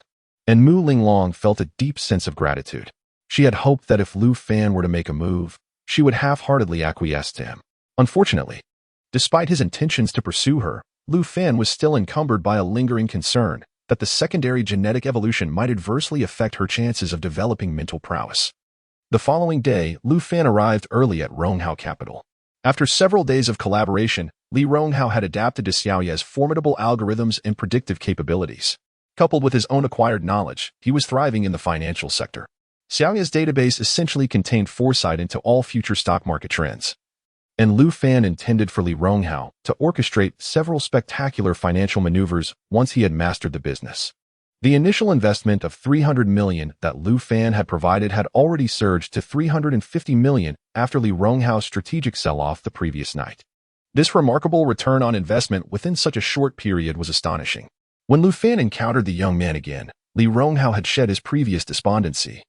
and Mu Linglong felt a deep sense of gratitude. She had hoped that if Lu Fan were to make a move, she would half-heartedly acquiesce to him. Unfortunately, despite his intentions to pursue her, Lu Fan was still encumbered by a lingering concern that the secondary genetic evolution might adversely affect her chances of developing mental prowess. The following day, Lu Fan arrived early at Ronghao capital. After several days of collaboration, Li Ronghao had adapted to Xiaoya's formidable algorithms and predictive capabilities. Coupled with his own acquired knowledge, he was thriving in the financial sector. Xiaoya's database essentially contained foresight into all future stock market trends, and Lu Fan intended for Li Ronghao to orchestrate several spectacular financial maneuvers once he had mastered the business. The initial investment of 300 million that Lu Fan had provided had already surged to 350 million after Li Ronghao's strategic sell-off the previous night. This remarkable return on investment within such a short period was astonishing. When Lu Fan encountered the young man again, Li Ronghao had shed his previous despondency,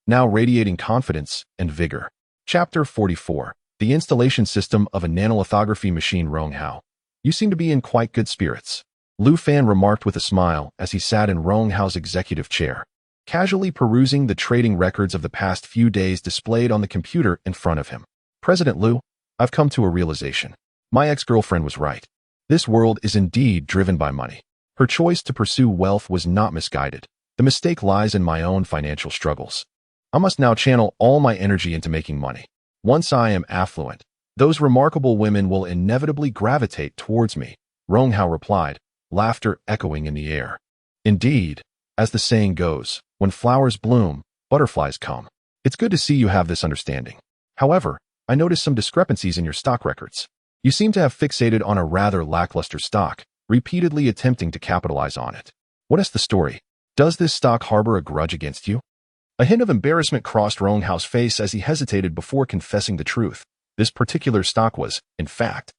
now radiating confidence and vigor. Chapter 44. The installation system of a nanolithography machine. Ronghao, you seem to be in quite good spirits, Lu Fan remarked with a smile as he sat in Ronghao's executive chair, casually perusing the trading records of the past few days displayed on the computer in front of him. President Lu, I've come to a realization. My ex-girlfriend was right. This world is indeed driven by money. Her choice to pursue wealth was not misguided. The mistake lies in my own financial struggles. I must now channel all my energy into making money. Once I am affluent, those remarkable women will inevitably gravitate towards me, Ronghao replied, laughter echoing in the air. Indeed, as the saying goes, when flowers bloom, butterflies come. It's good to see you have this understanding. However, I noticed some discrepancies in your stock records. You seem to have fixated on a rather lackluster stock, repeatedly attempting to capitalize on it. What is the story? Does this stock harbor a grudge against you? A hint of embarrassment crossed Ronghao's face as he hesitated before confessing the truth. This particular stock was, in fact,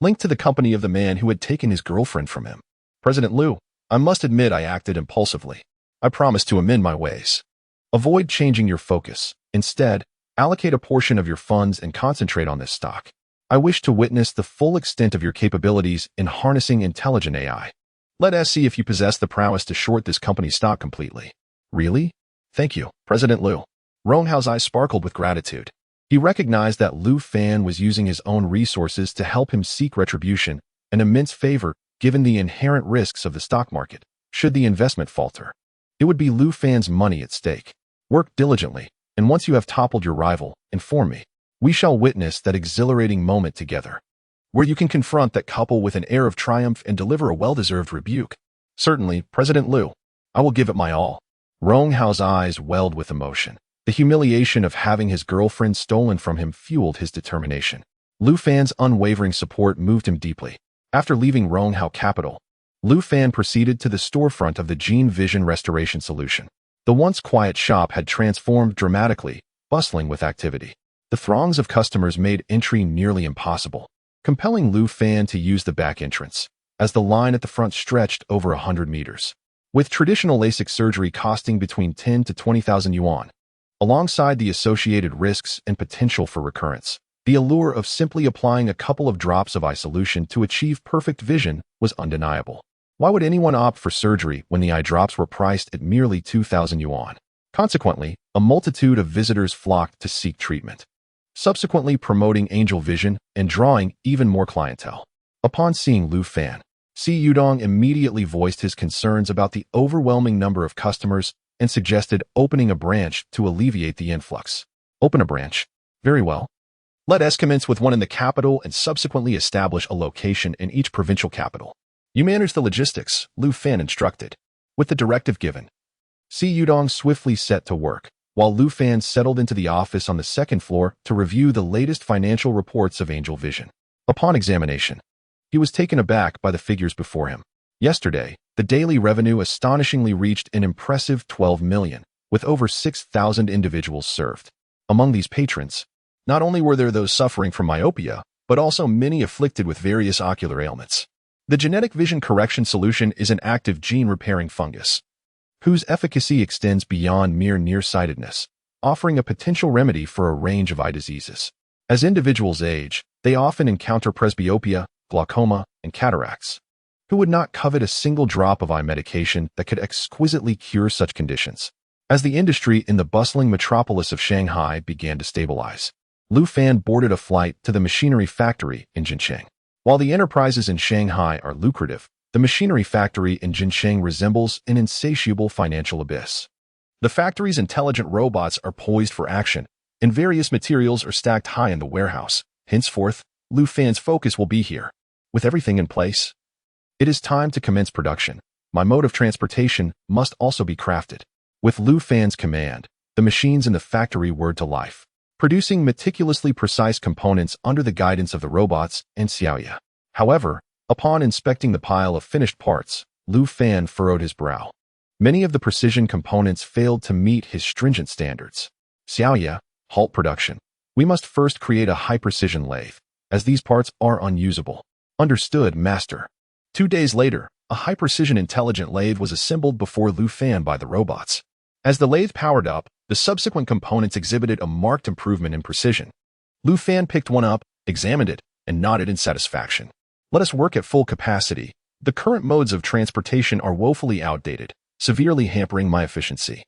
linked to the company of the man who had taken his girlfriend from him. President Lu, I must admit I acted impulsively. I promise to amend my ways. Avoid changing your focus. Instead, allocate a portion of your funds and concentrate on this stock. I wish to witness the full extent of your capabilities in harnessing intelligent AI. Let us see if you possess the prowess to short this company's stock completely. Really? Thank you, President Lu. Ronghao's eyes sparkled with gratitude. He recognized that Lu Fan was using his own resources to help him seek retribution, an immense favor given the inherent risks of the stock market. Should the investment falter, it would be Lu Fan's money at stake. Work diligently, and once you have toppled your rival, inform me. We shall witness that exhilarating moment together, where you can confront that couple with an air of triumph and deliver a well-deserved rebuke. Certainly, President Lu. I will give it my all. Ronghao's eyes welled with emotion. The humiliation of having his girlfriend stolen from him fueled his determination. Lu Fan's unwavering support moved him deeply. After leaving Ronghao capital, Lu Fan proceeded to the storefront of the Gene Vision Restoration Solution. The once quiet shop had transformed dramatically, bustling with activity. The throngs of customers made entry nearly impossible, compelling Lu Fan to use the back entrance, as the line at the front stretched over 100 meters. With traditional LASIK surgery costing between 10 to 20,000 yuan, alongside the associated risks and potential for recurrence, the allure of simply applying a couple of drops of eye solution to achieve perfect vision was undeniable. Why would anyone opt for surgery when the eye drops were priced at merely 2,000 yuan? Consequently, a multitude of visitors flocked to seek treatment, subsequently promoting Angel Vision and drawing even more clientele. Upon seeing Lu Fan, Si Yudong immediately voiced his concerns about the overwhelming number of customers and suggested opening a branch to alleviate the influx. Open a branch? Very well. Let us commence with one in the capital and subsequently establish a location in each provincial capital. You manage the logistics, Lu Fan instructed. With the directive given, Si Yudong swiftly set to work, while Lu Fan settled into the office on the second floor to review the latest financial reports of Angel Vision. Upon examination, he was taken aback by the figures before him. Yesterday, the daily revenue astonishingly reached an impressive 12 million, with over 6,000 individuals served. Among these patrons, not only were there those suffering from myopia, but also many afflicted with various ocular ailments. The genetic vision correction solution is an active gene-repairing fungus, whose efficacy extends beyond mere nearsightedness. offering a potential remedy for a range of eye diseases. As individuals age, they often encounter presbyopia, glaucoma, and cataracts. Who would not covet a single drop of eye medication that could exquisitely cure such conditions? As the industry in the bustling metropolis of Shanghai began to stabilize, Lu Fan boarded a flight to the machinery factory in Jincheng. While the enterprises in Shanghai are lucrative, the machinery factory in Jincheng resembles an insatiable financial abyss. The factory's intelligent robots are poised for action, and various materials are stacked high in the warehouse. Henceforth, Lu Fan's focus will be here. With everything in place, it is time to commence production. My mode of transportation must also be crafted. With Lu Fan's command, the machines in the factory whirred to life, producing meticulously precise components under the guidance of the robots and Xiaoya. However, upon inspecting the pile of finished parts, Lu Fan furrowed his brow. Many of the precision components failed to meet his stringent standards. Xiaoya, halt production. We must first create a high-precision lathe, as these parts are unusable. Understood, master. 2 days later, a high-precision intelligent lathe was assembled before Lu Fan by the robots. As the lathe powered up, the subsequent components exhibited a marked improvement in precision. Lu Fan picked one up, examined it, and nodded in satisfaction. Let us work at full capacity. The current modes of transportation are woefully outdated, severely hampering my efficiency.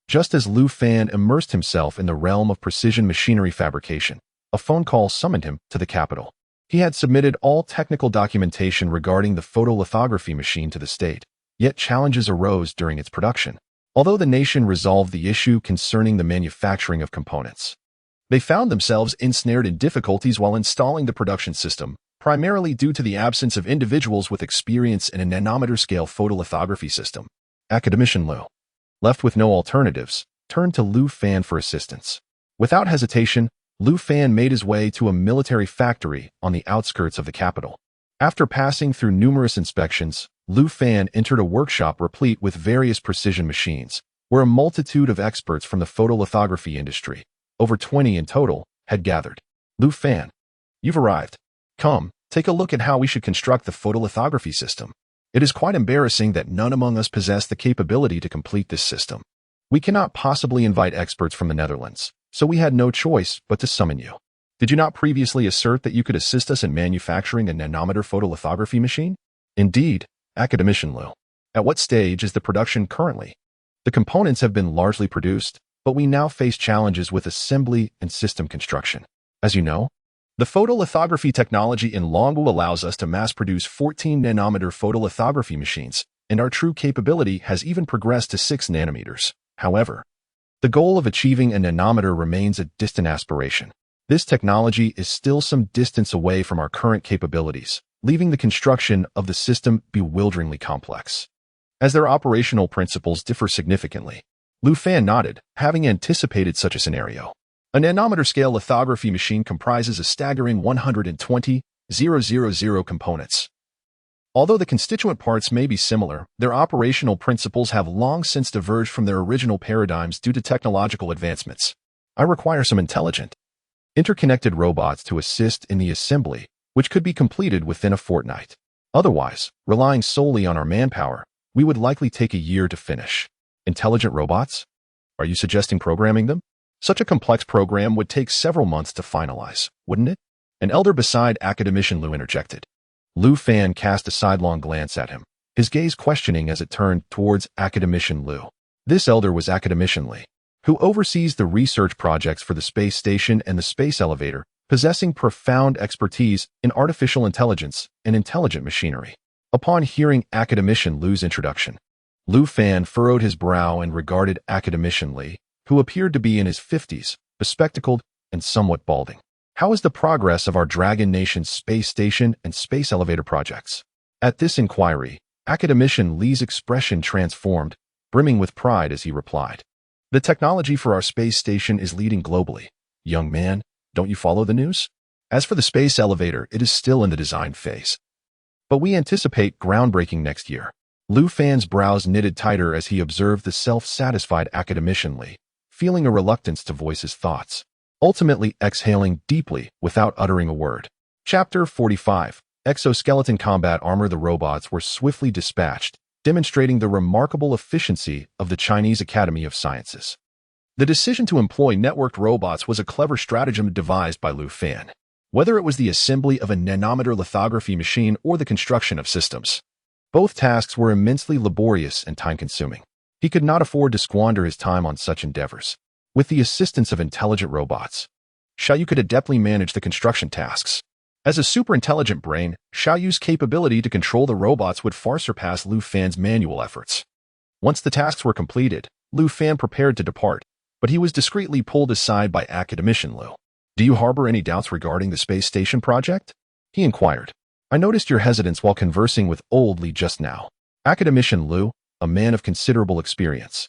Just as Lu Fan immersed himself in the realm of precision machinery fabrication, a phone call summoned him to the capital. He had submitted all technical documentation regarding the photolithography machine to the state, yet challenges arose during its production. Although the nation resolved the issue concerning the manufacturing of components, they found themselves ensnared in difficulties while installing the production system, primarily due to the absence of individuals with experience in a nanometer-scale photolithography system. Academician Lu, left with no alternatives, turned to Lu Fan for assistance. Without hesitation, Lu Fan made his way to a military factory on the outskirts of the capital. After passing through numerous inspections, Lu Fan entered a workshop replete with various precision machines, where a multitude of experts from the photolithography industry, over 20 in total, had gathered. Lu Fan, you've arrived. Come, take a look at how we should construct the photolithography system. It is quite embarrassing that none among us possess the capability to complete this system. We cannot possibly invite experts from the Netherlands, so we had no choice but to summon you. Did you not previously assert that you could assist us in manufacturing a nanometer photolithography machine? Indeed, Academician Lu. At what stage is the production currently? The components have been largely produced, but we now face challenges with assembly and system construction. As you know, the photolithography technology in Longwu allows us to mass-produce 14 nanometer photolithography machines, and our true capability has even progressed to 6 nanometers. However, the goal of achieving a nanometer remains a distant aspiration. This technology is still some distance away from our current capabilities, leaving the construction of the system bewilderingly complex. As their operational principles differ significantly, Lu Fan nodded, having anticipated such a scenario. A nanometer-scale lithography machine comprises a staggering 120,000 components. Although the constituent parts may be similar, their operational principles have long since diverged from their original paradigms due to technological advancements. I require some intelligent, interconnected robots to assist in the assembly, which could be completed within a fortnight. Otherwise, relying solely on our manpower, we would likely take a year to finish. Intelligent robots? Are you suggesting programming them? Such a complex program would take several months to finalize, wouldn't it? An elder beside Academician Lu interjected. Lu Fan cast a sidelong glance at him, his gaze questioning as it turned towards Academician Lu. This elder was Academician Li, who oversees the research projects for the space station and the space elevator, possessing profound expertise in artificial intelligence and intelligent machinery. Upon hearing Academician Lu's introduction, Lu Fan furrowed his brow and regarded Academician Li, who appeared to be in his 50s, bespectacled and somewhat balding. How is the progress of our Dragon Nation's space station and space elevator projects? At this inquiry, Academician Li's expression transformed, brimming with pride as he replied. The technology for our space station is leading globally. Young man, don't you follow the news? As for the space elevator, it is still in the design phase. But we anticipate groundbreaking next year. Lu Fan's brows knitted tighter as he observed the self-satisfied Academician Li, feeling a reluctance to voice his thoughts, ultimately exhaling deeply without uttering a word. Chapter 45. Exoskeleton Combat Armor. The robots were swiftly dispatched, demonstrating the remarkable efficiency of the Chinese Academy of Sciences. The decision to employ networked robots was a clever stratagem devised by Lu Fan. Whether it was the assembly of a nanometer lithography machine or the construction of systems, both tasks were immensely laborious and time-consuming. He could not afford to squander his time on such endeavors. With the assistance of intelligent robots, Xiaoyu could adeptly manage the construction tasks. As a super-intelligent brain, Xiaoyu's capability to control the robots would far surpass Lu Fan's manual efforts. Once the tasks were completed, Lu Fan prepared to depart, but he was discreetly pulled aside by academician Lu. "Do you harbor any doubts regarding the space station project?" he inquired. "I noticed your hesitance while conversing with old Li just now." Academician Lu, a man of considerable experience,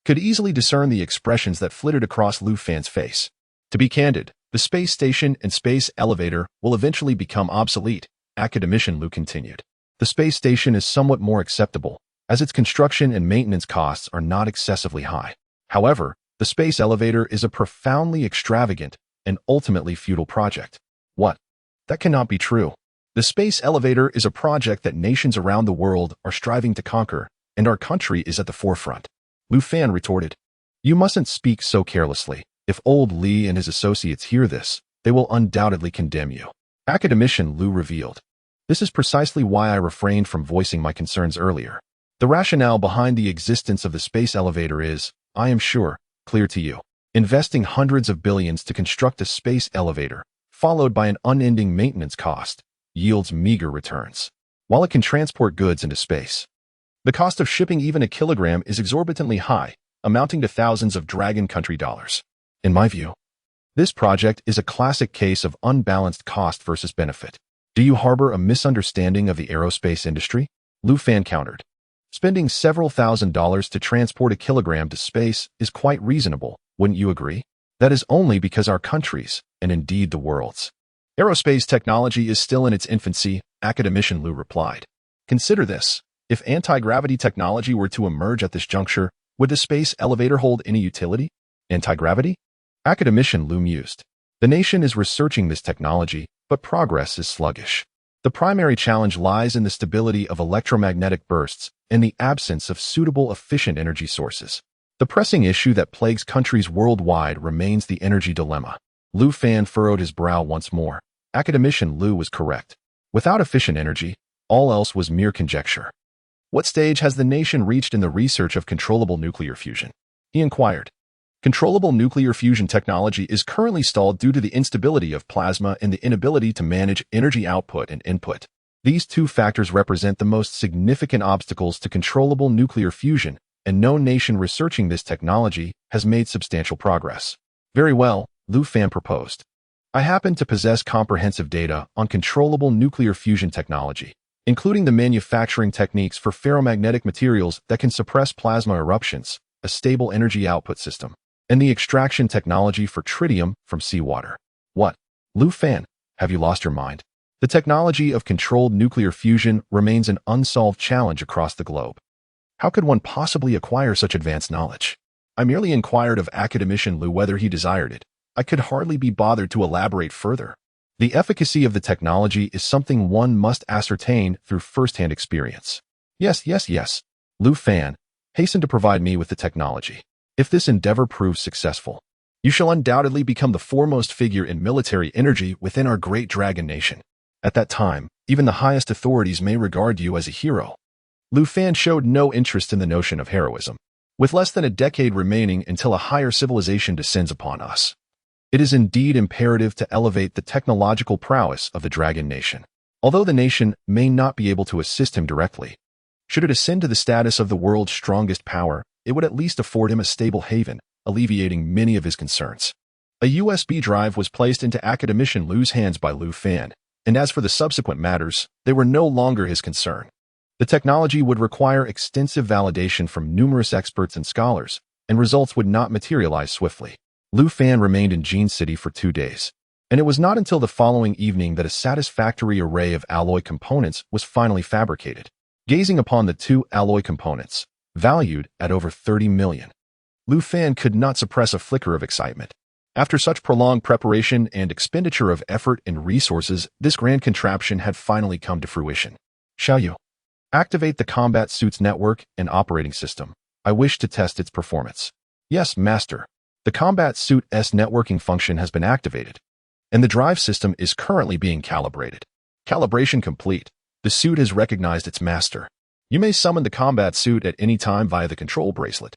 could easily discern the expressions that flitted across Lu Fan's face. "To be candid, the space station and space elevator will eventually become obsolete," Academician Lu continued. "The space station is somewhat more acceptable, as its construction and maintenance costs are not excessively high. However, the space elevator is a profoundly extravagant and ultimately futile project." "What? That cannot be true. The space elevator is a project that nations around the world are striving to conquer, and our country is at the forefront," Lu Fan retorted. "You mustn't speak so carelessly. If old Li and his associates hear this, they will undoubtedly condemn you," Academician Lu revealed. "This is precisely why I refrained from voicing my concerns earlier. The rationale behind the existence of the space elevator is, I am sure, clear to you. Investing hundreds of billions to construct a space elevator, followed by an unending maintenance cost, yields meager returns. While it can transport goods into space, the cost of shipping even a kilogram is exorbitantly high, amounting to thousands of Dragon Country dollars. In my view, this project is a classic case of unbalanced cost versus benefit. Do you harbor a misunderstanding of the aerospace industry?" Lu Fan countered. "Spending several $1,000s to transport a kilogram to space is quite reasonable, wouldn't you agree? That is only because our countries, and indeed the world's, aerospace technology is still in its infancy," Academician Lu replied. "Consider this. If anti-gravity technology were to emerge at this juncture, would the space elevator hold any utility? Anti-gravity?" Academician Lu mused. "The nation is researching this technology, but progress is sluggish. The primary challenge lies in the stability of electromagnetic bursts and the absence of suitable efficient energy sources. The pressing issue that plagues countries worldwide remains the energy dilemma." Lu Fan furrowed his brow once more. Academician Lu was correct. Without efficient energy, all else was mere conjecture. "What stage has the nation reached in the research of controllable nuclear fusion?" he inquired. "Controllable nuclear fusion technology is currently stalled due to the instability of plasma and the inability to manage energy output and input. These two factors represent the most significant obstacles to controllable nuclear fusion, and no nation researching this technology has made substantial progress." "Very well," Lu Fan proposed. "I happen to possess comprehensive data on controllable nuclear fusion technology, including the manufacturing techniques for ferromagnetic materials that can suppress plasma eruptions, a stable energy output system, and the extraction technology for tritium from seawater." "What? Lu Fan, have you lost your mind? The technology of controlled nuclear fusion remains an unsolved challenge across the globe. How could one possibly acquire such advanced knowledge?" I merely inquired of Academician Lu whether he desired it. I could hardly be bothered to elaborate further. The efficacy of the technology is something one must ascertain through first-hand experience. Yes. Lu Fan, hasten to provide me with the technology. If this endeavor proves successful, you shall undoubtedly become the foremost figure in military energy within our great dragon nation. At that time, even the highest authorities may regard you as a hero." Lu Fan showed no interest in the notion of heroism. With less than a decade remaining until a higher civilization descends upon us, it is indeed imperative to elevate the technological prowess of the dragon nation. Although the nation may not be able to assist him directly, should it ascend to the status of the world's strongest power, it would at least afford him a stable haven, alleviating many of his concerns. A USB drive was placed into Academician Lu's hands by Lu Fan, and as for the subsequent matters, they were no longer his concern. The technology would require extensive validation from numerous experts and scholars, and results would not materialize swiftly. Lu Fan remained in Jean City for 2 days, and it was not until the following evening that a satisfactory array of alloy components was finally fabricated. Gazing upon the 2 alloy components, valued at over 30 million, Lu Fan could not suppress a flicker of excitement. After such prolonged preparation and expenditure of effort and resources, this grand contraption had finally come to fruition. "Xiaoyu, activate the combat suits network and operating system. I wish to test its performance." "Yes, master." The combat suit's networking function has been activated, and the drive system is currently being calibrated. Calibration complete. The suit has recognized its master. You may summon the combat suit at any time via the control bracelet.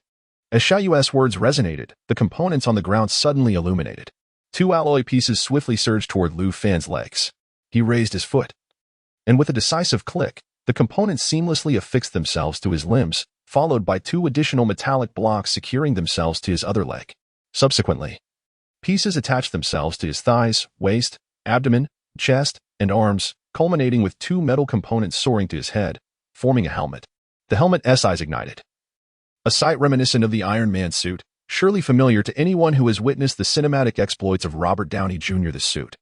As Xiaoyu's words resonated, the components on the ground suddenly illuminated. Two alloy pieces swiftly surged toward Lu Fan's legs. He raised his foot, and with a decisive click, the components seamlessly affixed themselves to his limbs, followed by two additional metallic blocks securing themselves to his other leg. Subsequently, pieces attached themselves to his thighs, waist, abdomen, chest, and arms, culminating with two metal components soaring to his head, forming a helmet. The helmet's eyes ignited. A sight reminiscent of the Iron Man suit, surely familiar to anyone who has witnessed the cinematic exploits of Robert Downey Jr. The suit,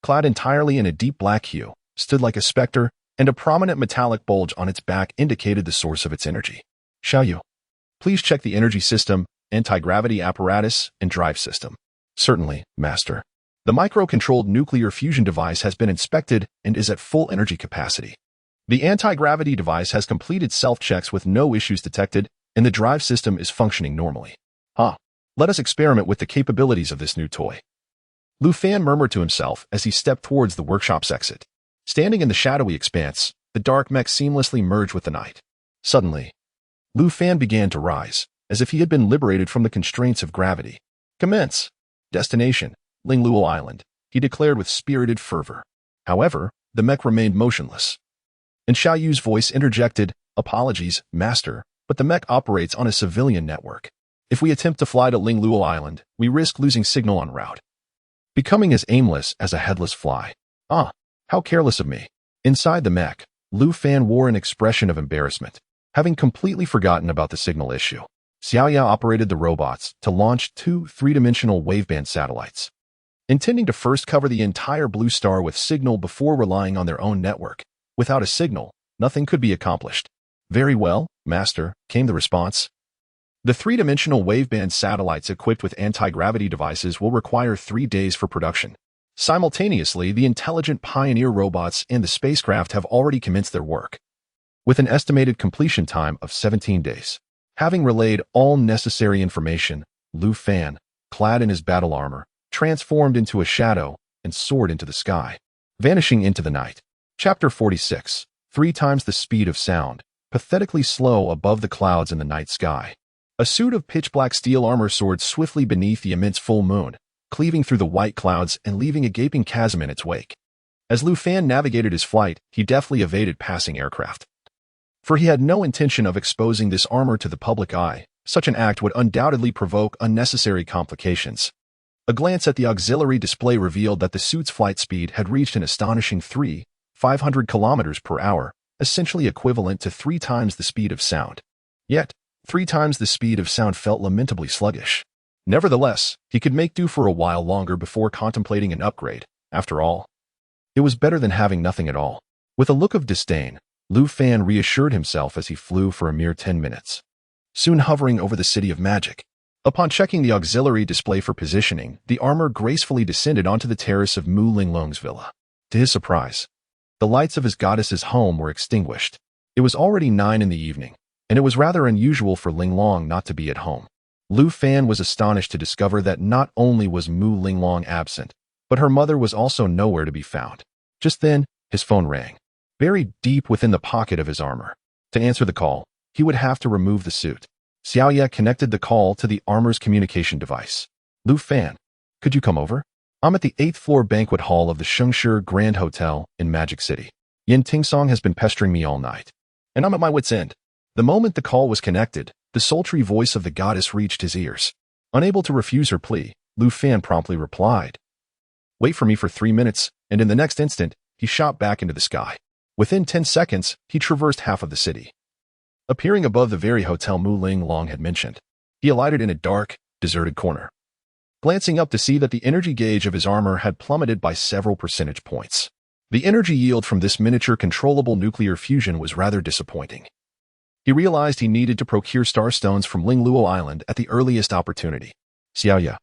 clad entirely in a deep black hue, stood like a specter, and a prominent metallic bulge on its back indicated the source of its energy. Xiaoyu, please check the energy system, anti-gravity apparatus, and drive system. Certainly, Master. The micro-controlled nuclear fusion device has been inspected and is at full energy capacity. The anti-gravity device has completed self-checks with no issues detected, and the drive system is functioning normally. Let us experiment with the capabilities of this new toy. Lu Fan murmured to himself as he stepped towards the workshop's exit. Standing in the shadowy expanse, the dark mech seamlessly merged with the night. Suddenly, Lu Fan began to rise, as if he had been liberated from the constraints of gravity. Commence! Destination, Lingluo Island, he declared with spirited fervor. However, the mech remained motionless. And Xiaoyu's voice interjected, "Apologies, Master, but the mech operates on a civilian network. If we attempt to fly to Lingluo Island, we risk losing signal en route, becoming as aimless as a headless fly." How careless of me. Inside the mech, Lu Fan wore an expression of embarrassment, having completely forgotten about the signal issue. Xiaoya operated the robots to launch two three-dimensional waveband satellites, intending to first cover the entire blue star with signal before relying on their own network. Without a signal, nothing could be accomplished. "Very well, Master," came the response. The three-dimensional waveband satellites equipped with anti-gravity devices will require 3 days for production. Simultaneously, the intelligent Pioneer robots and the spacecraft have already commenced their work, with an estimated completion time of 17 days. Having relayed all necessary information, Lu Fan, clad in his battle armor, transformed into a shadow and soared into the sky, vanishing into the night. Chapter 46. 3 times the speed of sound, pathetically slow above the clouds in the night sky. A suit of pitch-black steel armor soared swiftly beneath the immense full moon, cleaving through the white clouds and leaving a gaping chasm in its wake. As Lu Fan navigated his flight, he deftly evaded passing aircraft, for he had no intention of exposing this armor to the public eye. Such an act would undoubtedly provoke unnecessary complications. A glance at the auxiliary display revealed that the suit's flight speed had reached an astonishing 500 kilometers per hour, essentially equivalent to 3 times the speed of sound. Yet, 3 times the speed of sound felt lamentably sluggish. Nevertheless, he could make do for a while longer before contemplating an upgrade. After all, it was better than having nothing at all. With a look of disdain, Lu Fan reassured himself as he flew for a mere 10 minutes, soon hovering over the city of magic. Upon checking the auxiliary display for positioning, the armor gracefully descended onto the terrace of Mu Linglong's villa. To his surprise, the lights of his goddess's home were extinguished. It was already 9 in the evening, and it was rather unusual for Linglong not to be at home. Lu Fan was astonished to discover that not only was Mu Linglong absent, but her mother was also nowhere to be found. Just then, his phone rang, buried deep within the pocket of his armor. To answer the call, he would have to remove the suit. Xiaoya connected the call to the armor's communication device. "Lu Fan, could you come over? I'm at the 8th floor banquet hall of the Shengshi Grand Hotel in Magic City. Yin Tingsong has been pestering me all night, and I'm at my wit's end." The moment the call was connected, the sultry voice of the goddess reached his ears. Unable to refuse her plea, Lu Fan promptly replied, "Wait for me for 3 minutes," and in the next instant, he shot back into the sky. Within 10 seconds, he traversed half of the city, appearing above the very hotel Mu Linglong had mentioned. He alighted in a dark, deserted corner, glancing up to see that the energy gauge of his armor had plummeted by several percentage points. The energy yield from this miniature controllable nuclear fusion was rather disappointing. He realized he needed to procure starstones from Lingluo Island at the earliest opportunity. "Xiaoya,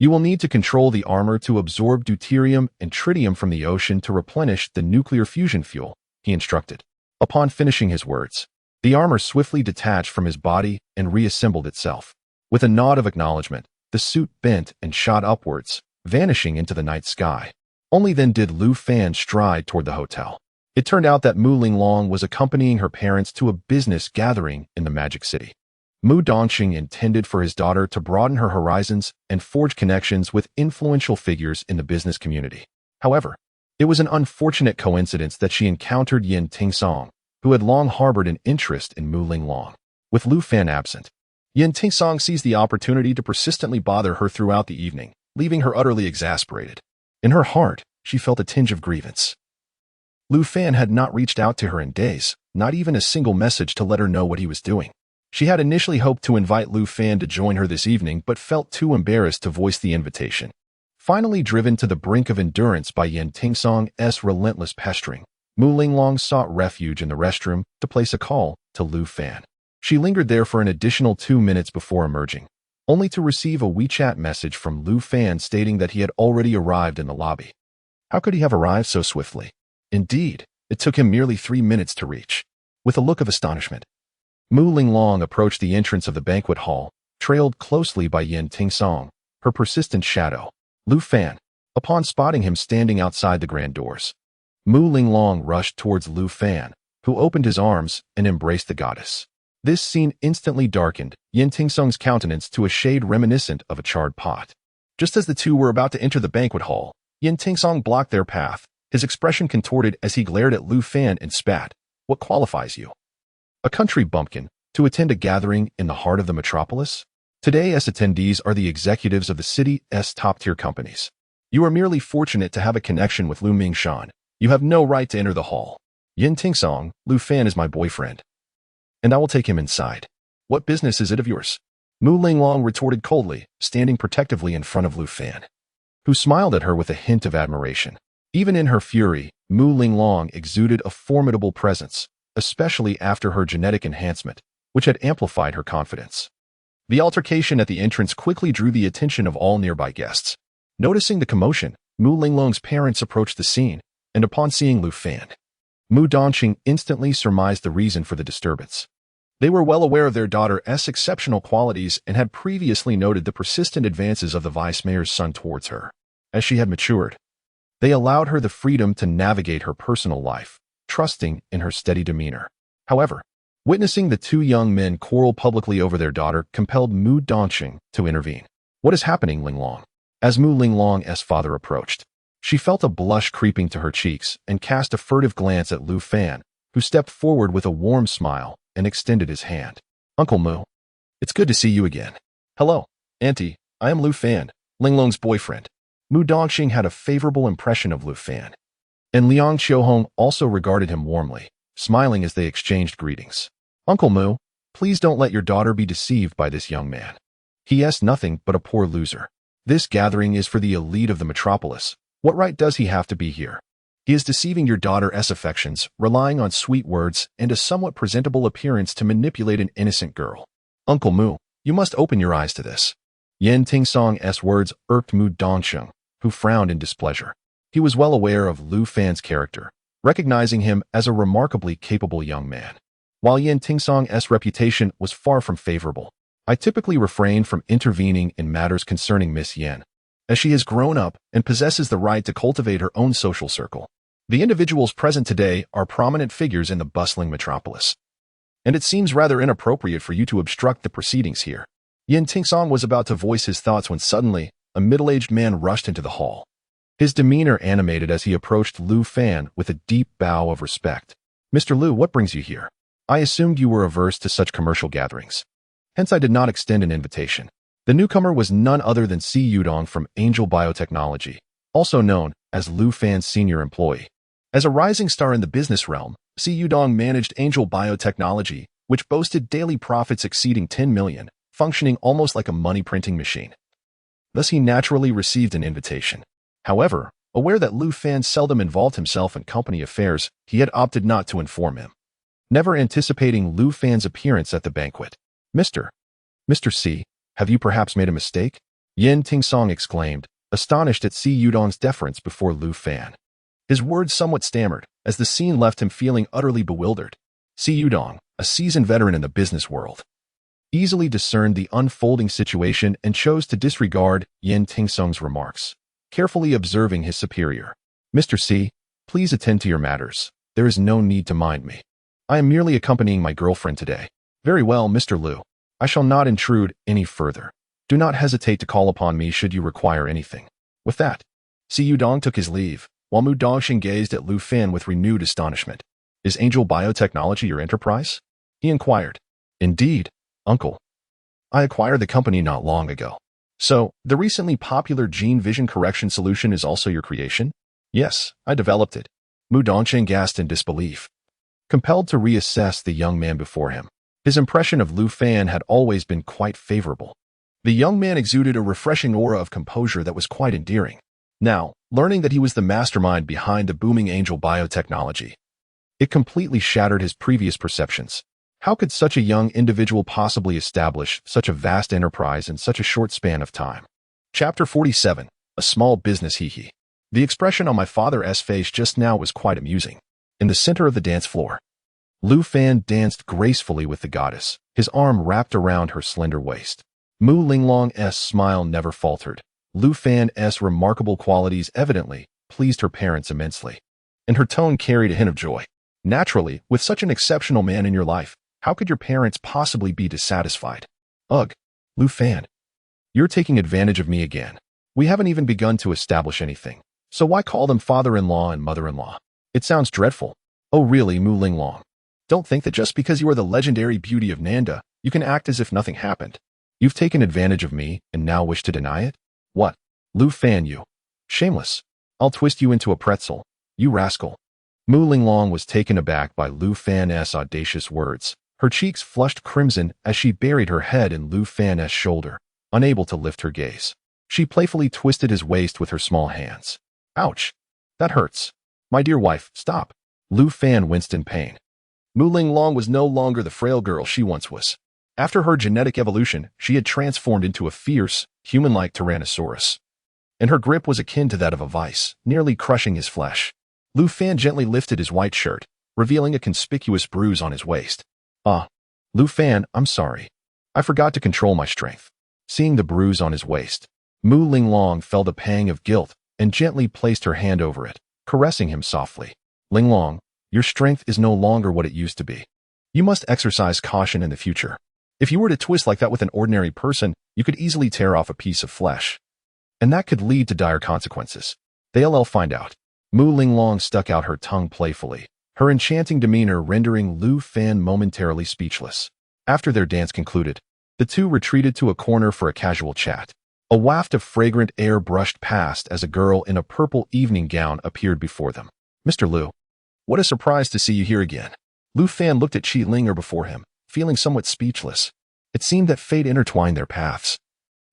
you will need to control the armor to absorb deuterium and tritium from the ocean to replenish the nuclear fusion fuel," he instructed. Upon finishing his words, the armor swiftly detached from his body and reassembled itself. With a nod of acknowledgement, The suit bent and shot upwards, vanishing into the night sky. Only then did Lu Fan stride toward the hotel. It turned out that Mu Linglong was accompanying her parents to a business gathering in the Magic City. Mu Dongxing intended for his daughter to broaden her horizons and forge connections with influential figures in the business community. However, it was an unfortunate coincidence that she encountered Yin Tingsong, who had long harbored an interest in Mu Linglong. With Lu Fan absent, Yin Tingsong seized the opportunity to persistently bother her throughout the evening, leaving her utterly exasperated. In her heart, she felt a tinge of grievance. Lu Fan had not reached out to her in days, not even a single message to let her know what he was doing. She had initially hoped to invite Lu Fan to join her this evening, but felt too embarrassed to voice the invitation. Finally driven to the brink of endurance by Yin Tingsong's relentless pestering, Mu Linglong sought refuge in the restroom to place a call to Lu Fan. She lingered there for an additional 2 minutes before emerging, only to receive a WeChat message from Lu Fan stating that he had already arrived in the lobby. How could he have arrived so swiftly? Indeed, it took him merely 3 minutes to reach. With a look of astonishment, Mu Linglong approached the entrance of the banquet hall, trailed closely by Yin Tingsong, her persistent shadow. Lu Fan, upon spotting him standing outside the grand doors, Mu Linglong rushed towards Lu Fan, who opened his arms and embraced the goddess. This scene instantly darkened Yin Tingsong's countenance to a shade reminiscent of a charred pot. Just as the two were about to enter the banquet hall, Yin Tingsong blocked their path, his expression contorted as he glared at Lu Fan and spat. What qualifies you? A country bumpkin, to attend a gathering in the heart of the metropolis? Today's attendees are the executives of the city's top-tier companies. You are merely fortunate to have a connection with Lu Mingshan. You have no right to enter the hall. Yin Tingsong, Lu Fan is my boyfriend, and I will take him inside. What business is it of yours? Mu Linglong retorted coldly, standing protectively in front of Lu Fan, who smiled at her with a hint of admiration. Even in her fury, Mu Linglong exuded a formidable presence, especially after her genetic enhancement, which had amplified her confidence. The altercation at the entrance quickly drew the attention of all nearby guests. Noticing the commotion, Mu Linglong's parents approached the scene, and upon seeing Lu Fan, Mu Dongxing instantly surmised the reason for the disturbance. They were well aware of their daughter's exceptional qualities and had previously noted the persistent advances of the vice mayor's son towards her. As she had matured, they allowed her the freedom to navigate her personal life, trusting in her steady demeanor. However, witnessing the two young men quarrel publicly over their daughter compelled Mu Dongxing to intervene. What is happening, Linglong? As Mu Linglong's father approached, she felt a blush creeping to her cheeks and cast a furtive glance at Lu Fan, who stepped forward with a warm smile and extended his hand. Uncle Mu, it's good to see you again. Hello, Auntie, I am Lu Fan, Linglong's boyfriend. Mu Dongxing had a favorable impression of Lu Fan, and Liang Xiaohong also regarded him warmly, smiling as they exchanged greetings. Uncle Mu, please don't let your daughter be deceived by this young man. He is nothing but a poor loser. This gathering is for the elite of the metropolis. What right does he have to be here? He is deceiving your daughter's affections, relying on sweet words and a somewhat presentable appearance to manipulate an innocent girl. Uncle Mu, you must open your eyes to this. Yin Tingsong's words irked Mu Dongxing, who frowned in displeasure. He was well aware of Lu Fan's character, recognizing him as a remarkably capable young man. While Yin Tingsong's reputation was far from favorable, I typically refrain from intervening in matters concerning Miss Yin, as she has grown up and possesses the right to cultivate her own social circle. The individuals present today are prominent figures in the bustling metropolis, and it seems rather inappropriate for you to obstruct the proceedings here. Yin Tingsong was about to voice his thoughts when suddenly, a middle-aged man rushed into the hall. His demeanor animated as he approached Lu Fan with a deep bow of respect. Mr. Lu, what brings you here? I assumed you were averse to such commercial gatherings. Hence I did not extend an invitation. The newcomer was none other than Si Yudong from Angel Biotechnology, also known as Lu Fan's senior employee. As a rising star in the business realm, Si Yudong managed Angel Biotechnology, which boasted daily profits exceeding 10 million, functioning almost like a money-printing machine. Thus he naturally received an invitation. However, aware that Lu Fan seldom involved himself in company affairs, he had opted not to inform him. Never anticipating Lu Fan's appearance at the banquet. Mr. C, have you perhaps made a mistake? Yin Tingsong exclaimed, astonished at Si Yudong's deference before Lu Fan. His words somewhat stammered, as the scene left him feeling utterly bewildered. Si Yudong, a seasoned veteran in the business world, easily discerned the unfolding situation and chose to disregard Yin Tingsung's remarks, carefully observing his superior. Mr. C, please attend to your matters. There is no need to mind me. I am merely accompanying my girlfriend today. Very well, Mr. Liu. I shall not intrude any further. Do not hesitate to call upon me should you require anything. With that, Si Yudong took his leave, while Mu Dongxing gazed at Lu Fan with renewed astonishment. Is Angel Biotechnology your enterprise? He inquired. Indeed, uncle. I acquired the company not long ago. So, the recently popular gene vision correction solution is also your creation? Yes, I developed it. Mu Dongxing gasped in disbelief, compelled to reassess the young man before him. His impression of Lu Fan had always been quite favorable. The young man exuded a refreshing aura of composure that was quite endearing. Now, learning that he was the mastermind behind the booming Angel Biotechnology, it completely shattered his previous perceptions. How could such a young individual possibly establish such a vast enterprise in such a short span of time? Chapter 47. A Small Business Hee-hee. The expression on my father's face just now was quite amusing. In the center of the dance floor, Lu Fan danced gracefully with the goddess, his arm wrapped around her slender waist. Mu Linglong's smile never faltered. Lu Fan's remarkable qualities evidently pleased her parents immensely, and her tone carried a hint of joy. Naturally, with such an exceptional man in your life, how could your parents possibly be dissatisfied? Ugh, Lu Fan. You're taking advantage of me again. We haven't even begun to establish anything. So why call them father-in-law and mother-in-law? It sounds dreadful. Oh really, Mu Linglong? Don't think that just because you are the legendary beauty of Nanda, you can act as if nothing happened. You've taken advantage of me and now wish to deny it? What? Lu Fan, you. Shameless. I'll twist you into a pretzel, you rascal. Mu Linglong was taken aback by Lu Fan's audacious words. Her cheeks flushed crimson as she buried her head in Lu Fan's shoulder, unable to lift her gaze. She playfully twisted his waist with her small hands. Ouch. That hurts. My dear wife, stop. Lu Fan winced in pain. Mu Linglong was no longer the frail girl she once was. After her genetic evolution, she had transformed into a fierce, human-like Tyrannosaurus, and her grip was akin to that of a vice, nearly crushing his flesh. Lu Fan gently lifted his white shirt, revealing a conspicuous bruise on his waist. Ah, Lu Fan, I'm sorry. I forgot to control my strength. Seeing the bruise on his waist, Mu Linglong felt a pang of guilt and gently placed her hand over it, caressing him softly. Linglong, your strength is no longer what it used to be. You must exercise caution in the future. If you were to twist like that with an ordinary person, you could easily tear off a piece of flesh, and that could lead to dire consequences. They'll find out. Mu Linglong stuck out her tongue playfully, her enchanting demeanor rendering Lu Fan momentarily speechless. After their dance concluded, the two retreated to a corner for a casual chat. A waft of fragrant air brushed past as a girl in a purple evening gown appeared before them. Mr. Liu, what a surprise to see you here again. Lu Fan looked at Qi Linger before him, feeling somewhat speechless. It seemed that fate intertwined their paths,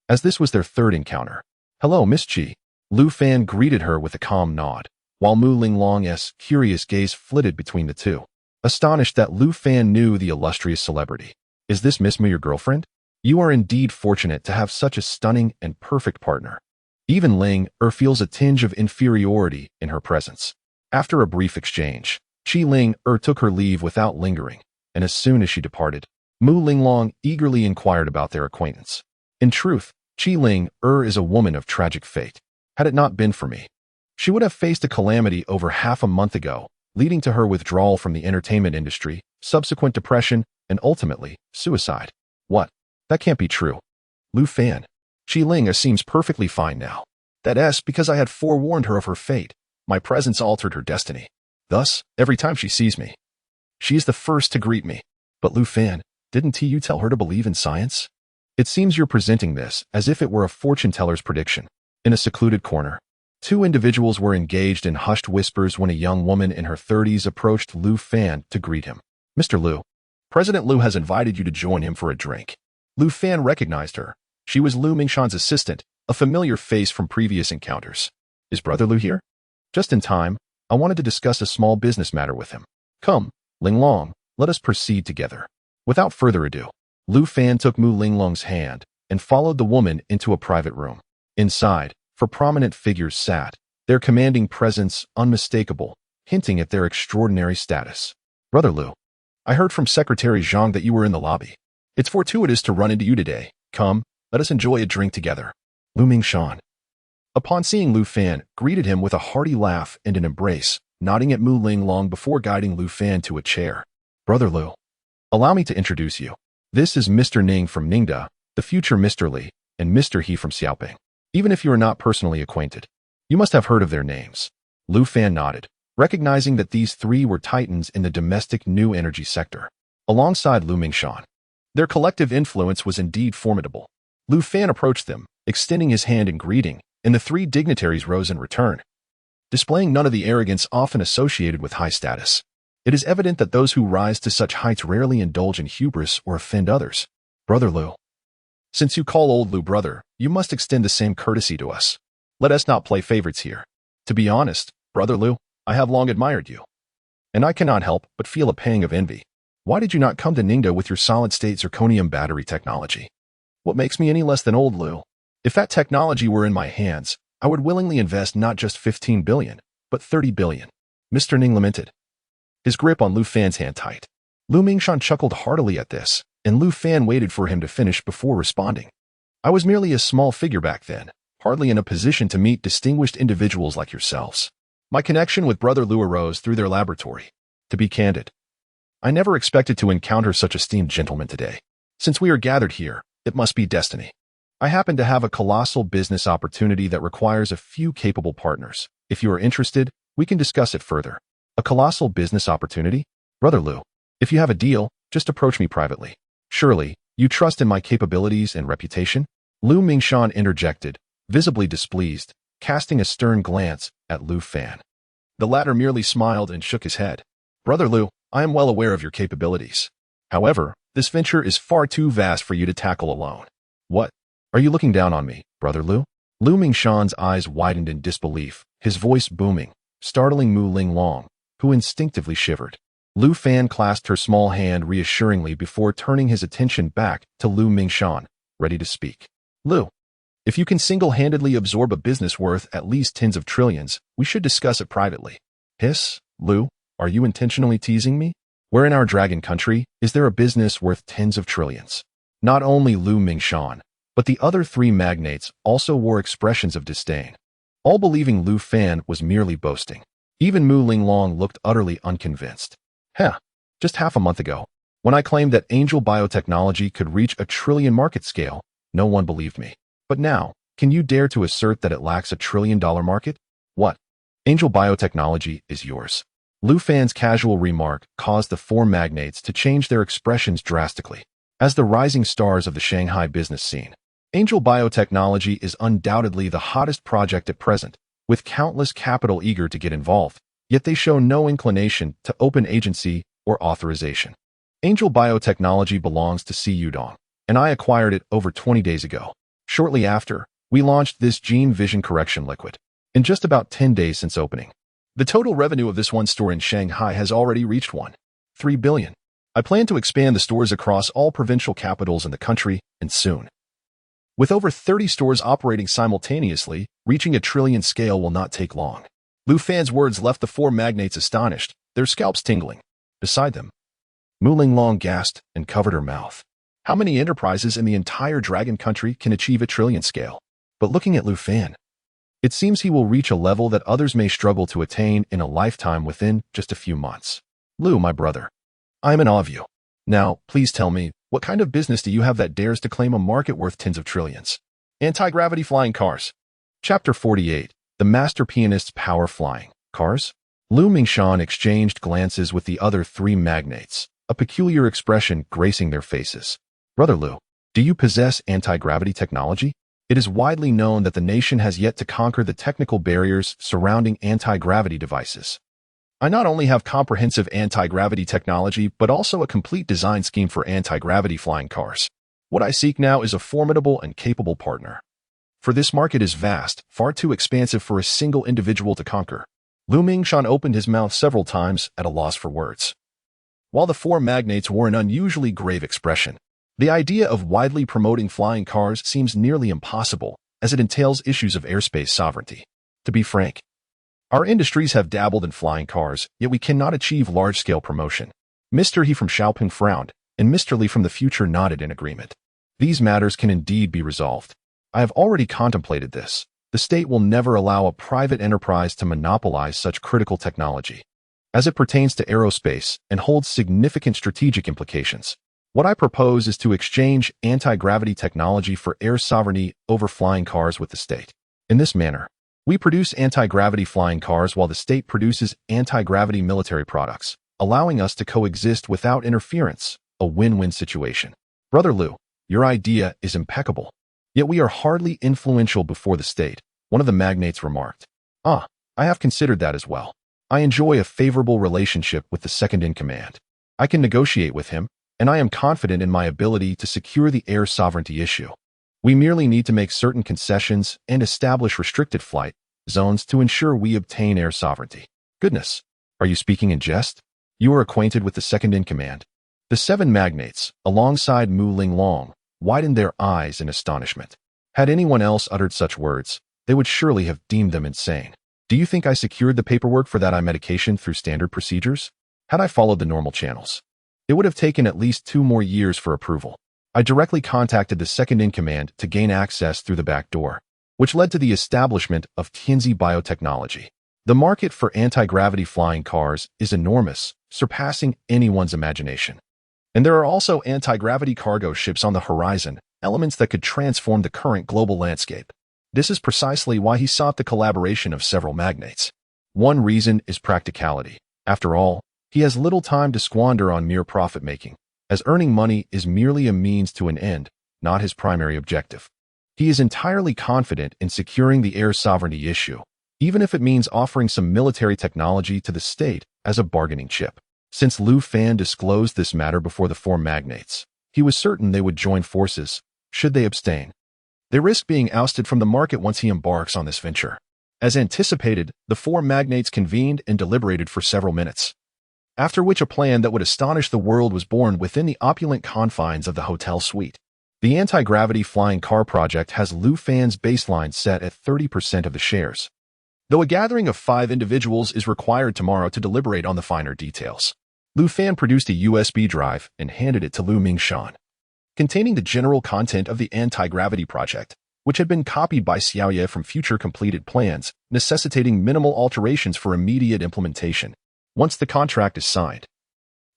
as this was their third encounter. Hello, Miss Qi. Lu Fan greeted her with a calm nod, while Mu Linglong's curious gaze flitted between the two, astonished that Lu Fan knew the illustrious celebrity. Is this Miss Mu your girlfriend? You are indeed fortunate to have such a stunning and perfect partner. Even Ling feels a tinge of inferiority in her presence. After a brief exchange, Qi Ling took her leave without lingering, and as soon as she departed, Mu Linglong eagerly inquired about their acquaintance. In truth, Qi Ling is a woman of tragic fate. Had it not been for me, she would have faced a calamity over half a month ago, leading to her withdrawal from the entertainment industry, subsequent depression, and ultimately, suicide. What? That can't be true. Lu Fan. Qi Ling seems perfectly fine now. That's because I had forewarned her of her fate. My presence altered her destiny. Thus, every time she sees me, she is the first to greet me. But Lu Fan, didn't you tell her to believe in science? It seems you're presenting this as if it were a fortune-teller's prediction. In a secluded corner, two individuals were engaged in hushed whispers when a young woman in her 30s approached Lu Fan to greet him. Mr. Liu, President Liu has invited you to join him for a drink. Lu Fan recognized her. She was Lu Mingshan's assistant, a familiar face from previous encounters. Is Brother Liu here? Just in time. I wanted to discuss a small business matter with him. Come, Linglong, let us proceed together. Without further ado, Lu Fan took Mu Linglong's hand and followed the woman into a private room. Inside, four prominent figures sat, their commanding presence unmistakable, hinting at their extraordinary status. Brother Liu, I heard from Secretary Zhang that you were in the lobby. It's fortuitous to run into you today. Come, let us enjoy a drink together. Lu Mingshan. Upon seeing Lu Fan, greeted him with a hearty laugh and an embrace, nodding at Mu Ling long before guiding Lu Fan to a chair. Brother Lu, allow me to introduce you. This is Mr. Ning from Ningda, the future Mr. Li, and Mr. He from Xiaoping. Even if you are not personally acquainted, you must have heard of their names. Lu Fan nodded, recognizing that these three were titans in the domestic new energy sector, alongside Lu Mingshan. Their collective influence was indeed formidable. Lu Fan approached them, extending his hand in greeting, and the three dignitaries rose in return, displaying none of the arrogance often associated with high status. It is evident that those who rise to such heights rarely indulge in hubris or offend others. Brother Lu. Since you call old Lu brother, you must extend the same courtesy to us. Let us not play favorites here. To be honest, Brother Lu, I have long admired you, and I cannot help but feel a pang of envy. Why did you not come to Ningda with your solid-state zirconium battery technology? What makes me any less than old Lu? If that technology were in my hands, I would willingly invest not just 15 billion, but 30 billion. Mr. Ning lamented, his grip on Lu Fan's hand tight. Lu Mingshan chuckled heartily at this, and Lu Fan waited for him to finish before responding. I was merely a small figure back then, hardly in a position to meet distinguished individuals like yourselves. My connection with Brother Lu arose through their laboratory. To be candid, I never expected to encounter such esteemed gentlemen today. Since we are gathered here, it must be destiny. I happen to have a colossal business opportunity that requires a few capable partners. If you are interested, we can discuss it further. A colossal business opportunity? Brother Lu, if you have a deal, just approach me privately. Surely, you trust in my capabilities and reputation? Lu Mingshan interjected, visibly displeased, casting a stern glance at Lu Fan. The latter merely smiled and shook his head. Brother Lu, I am well aware of your capabilities. However, this venture is far too vast for you to tackle alone. What? Are you looking down on me, Brother Lu? Lu Mingshan's eyes widened in disbelief, his voice booming, startling Mu Ling Long, who instinctively shivered. Lu Fan clasped her small hand reassuringly before turning his attention back to Lu Mingshan, ready to speak. Lu, if you can single-handedly absorb a business worth at least tens of trillions, we should discuss it privately. Hiss, Lu, are you intentionally teasing me? Where in our dragon country is there a business worth tens of trillions? Not only Lu Mingshan, but the other three magnates also wore expressions of disdain, all believing Lu Fan was merely boasting. Even Mu Ling Long looked utterly unconvinced. Just half a month ago, when I claimed that angel biotechnology could reach a trillion market scale, no one believed me. But now, can you dare to assert that it lacks a $1 trillion market? What? Angel biotechnology is yours. Lu Fan's casual remark caused the four magnates to change their expressions drastically. As the rising stars of the Shanghai business scene, angel biotechnology is undoubtedly the hottest project at present, with countless capital eager to get involved, yet they show no inclination to open agency or authorization. Angel biotechnology belongs to Si Yudong, and I acquired it over 20 days ago. Shortly after, we launched this gene vision correction liquid, in just about 10 days since opening. The total revenue of this one store in Shanghai has already reached 1.3 billion. I plan to expand the stores across all provincial capitals in the country, and soon. With over 30 stores operating simultaneously, reaching a trillion scale will not take long. Lu Fan's words left the four magnates astonished, their scalps tingling. Beside them, Mu Ling Long gasped and covered her mouth. How many enterprises in the entire dragon country can achieve a trillion scale? But looking at Lu Fan, it seems he will reach a level that others may struggle to attain in a lifetime within just a few months. Lu, my brother, I am in awe of you. Now, please tell me, what kind of business do you have that dares to claim a market worth tens of trillions? Anti-gravity flying cars. Chapter 48. The Master Pianist's Power Flying Cars. Lu Mingshan exchanged glances with the other three magnates, a peculiar expression gracing their faces. Brother Lu, do you possess anti-gravity technology? It is widely known that the nation has yet to conquer the technical barriers surrounding anti-gravity devices. I not only have comprehensive anti-gravity technology, but also a complete design scheme for anti-gravity flying cars. What I seek now is a formidable and capable partner. For this market is vast, far too expansive for a single individual to conquer. Lu Mingshan opened his mouth several times at a loss for words. While the four magnates wore an unusually grave expression, the idea of widely promoting flying cars seems nearly impossible, as it entails issues of airspace sovereignty. To be frank, our industries have dabbled in flying cars, yet we cannot achieve large-scale promotion. Mr. He from Xiaoping frowned, and Mr. Lee from the future nodded in agreement. These matters can indeed be resolved. I have already contemplated this. The state will never allow a private enterprise to monopolize such critical technology, as it pertains to aerospace and holds significant strategic implications. What I propose is to exchange anti-gravity technology for air sovereignty over flying cars with the state. In this manner, we produce anti-gravity flying cars while the state produces anti-gravity military products, allowing us to coexist without interference, a win-win situation. Brother Liu, your idea is impeccable. Yet we are hardly influential before the state, one of the magnates remarked. I have considered that as well. I enjoy a favorable relationship with the second-in-command. I can negotiate with him, and I am confident in my ability to secure the air sovereignty issue. We merely need to make certain concessions and establish restricted flight zones to ensure we obtain air sovereignty. Goodness, are you speaking in jest? You are acquainted with the second-in-command. The 7 magnates, alongside Mu Ling Long, widened their eyes in astonishment. Had anyone else uttered such words, they would surely have deemed them insane. Do you think I secured the paperwork for that medication through standard procedures? Had I followed the normal channels, it would have taken at least 2 more years for approval. I directly contacted the second-in-command to gain access through the back door, which led to the establishment of Tianzi Biotechnology. The market for anti-gravity flying cars is enormous, surpassing anyone's imagination. And there are also anti-gravity cargo ships on the horizon, elements that could transform the current global landscape. This is precisely why he sought the collaboration of several magnates. One reason is practicality. After all, he has little time to squander on mere profit-making, as earning money is merely a means to an end, not his primary objective. He is entirely confident in securing the air sovereignty issue, even if it means offering some military technology to the state as a bargaining chip. Since Lu Fan disclosed this matter before the 4 magnates, he was certain they would join forces, should they abstain. They risk being ousted from the market once he embarks on this venture. As anticipated, the 4 magnates convened and deliberated for several minutes, after which a plan that would astonish the world was born within the opulent confines of the hotel suite. The anti-gravity flying car project has Lu Fan's baseline set at 30% of the shares, though a gathering of 5 individuals is required tomorrow to deliberate on the finer details. Lu Fan produced a USB drive and handed it to Lu Mingshan, containing the general content of the anti-gravity project, which had been copied by Xiaoye from future completed plans, necessitating minimal alterations for immediate implementation. Once the contract is signed,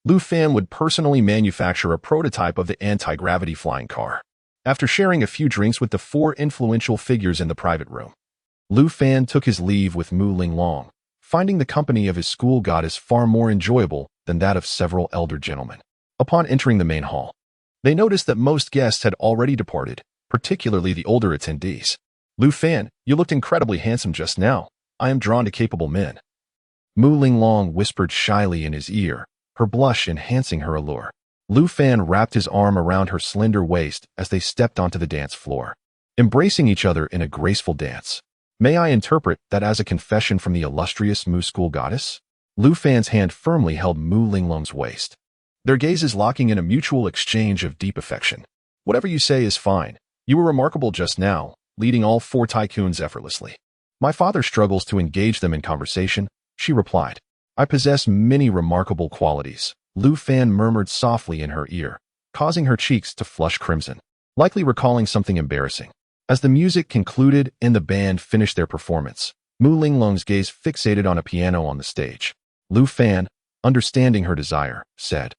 Lu Fan would personally manufacture a prototype of the anti-gravity flying car. After sharing a few drinks with the 4 influential figures in the private room, Lu Fan took his leave with Mu Ling Long, finding the company of his school goddess far more enjoyable than that of several elder gentlemen. Upon entering the main hall, they noticed that most guests had already departed, particularly the older attendees. Lu Fan, you looked incredibly handsome just now. I am drawn to capable men. Mu Ling Long whispered shyly in his ear, her blush enhancing her allure. Lu Fan wrapped his arm around her slender waist as they stepped onto the dance floor, embracing each other in a graceful dance. May I interpret that as a confession from the illustrious Mu school goddess? Lu Fan's hand firmly held Mu Ling Long's waist, their gazes locking in a mutual exchange of deep affection. Whatever you say is fine. You were remarkable just now, leading all 4 tycoons effortlessly. My father struggles to engage them in conversation, she replied. I possess many remarkable qualities, Lu Fan murmured softly in her ear, causing her cheeks to flush crimson, likely recalling something embarrassing. As the music concluded and the band finished their performance, Mu Ling Long's gaze fixated on a piano on the stage. Lu Fan, understanding her desire, said,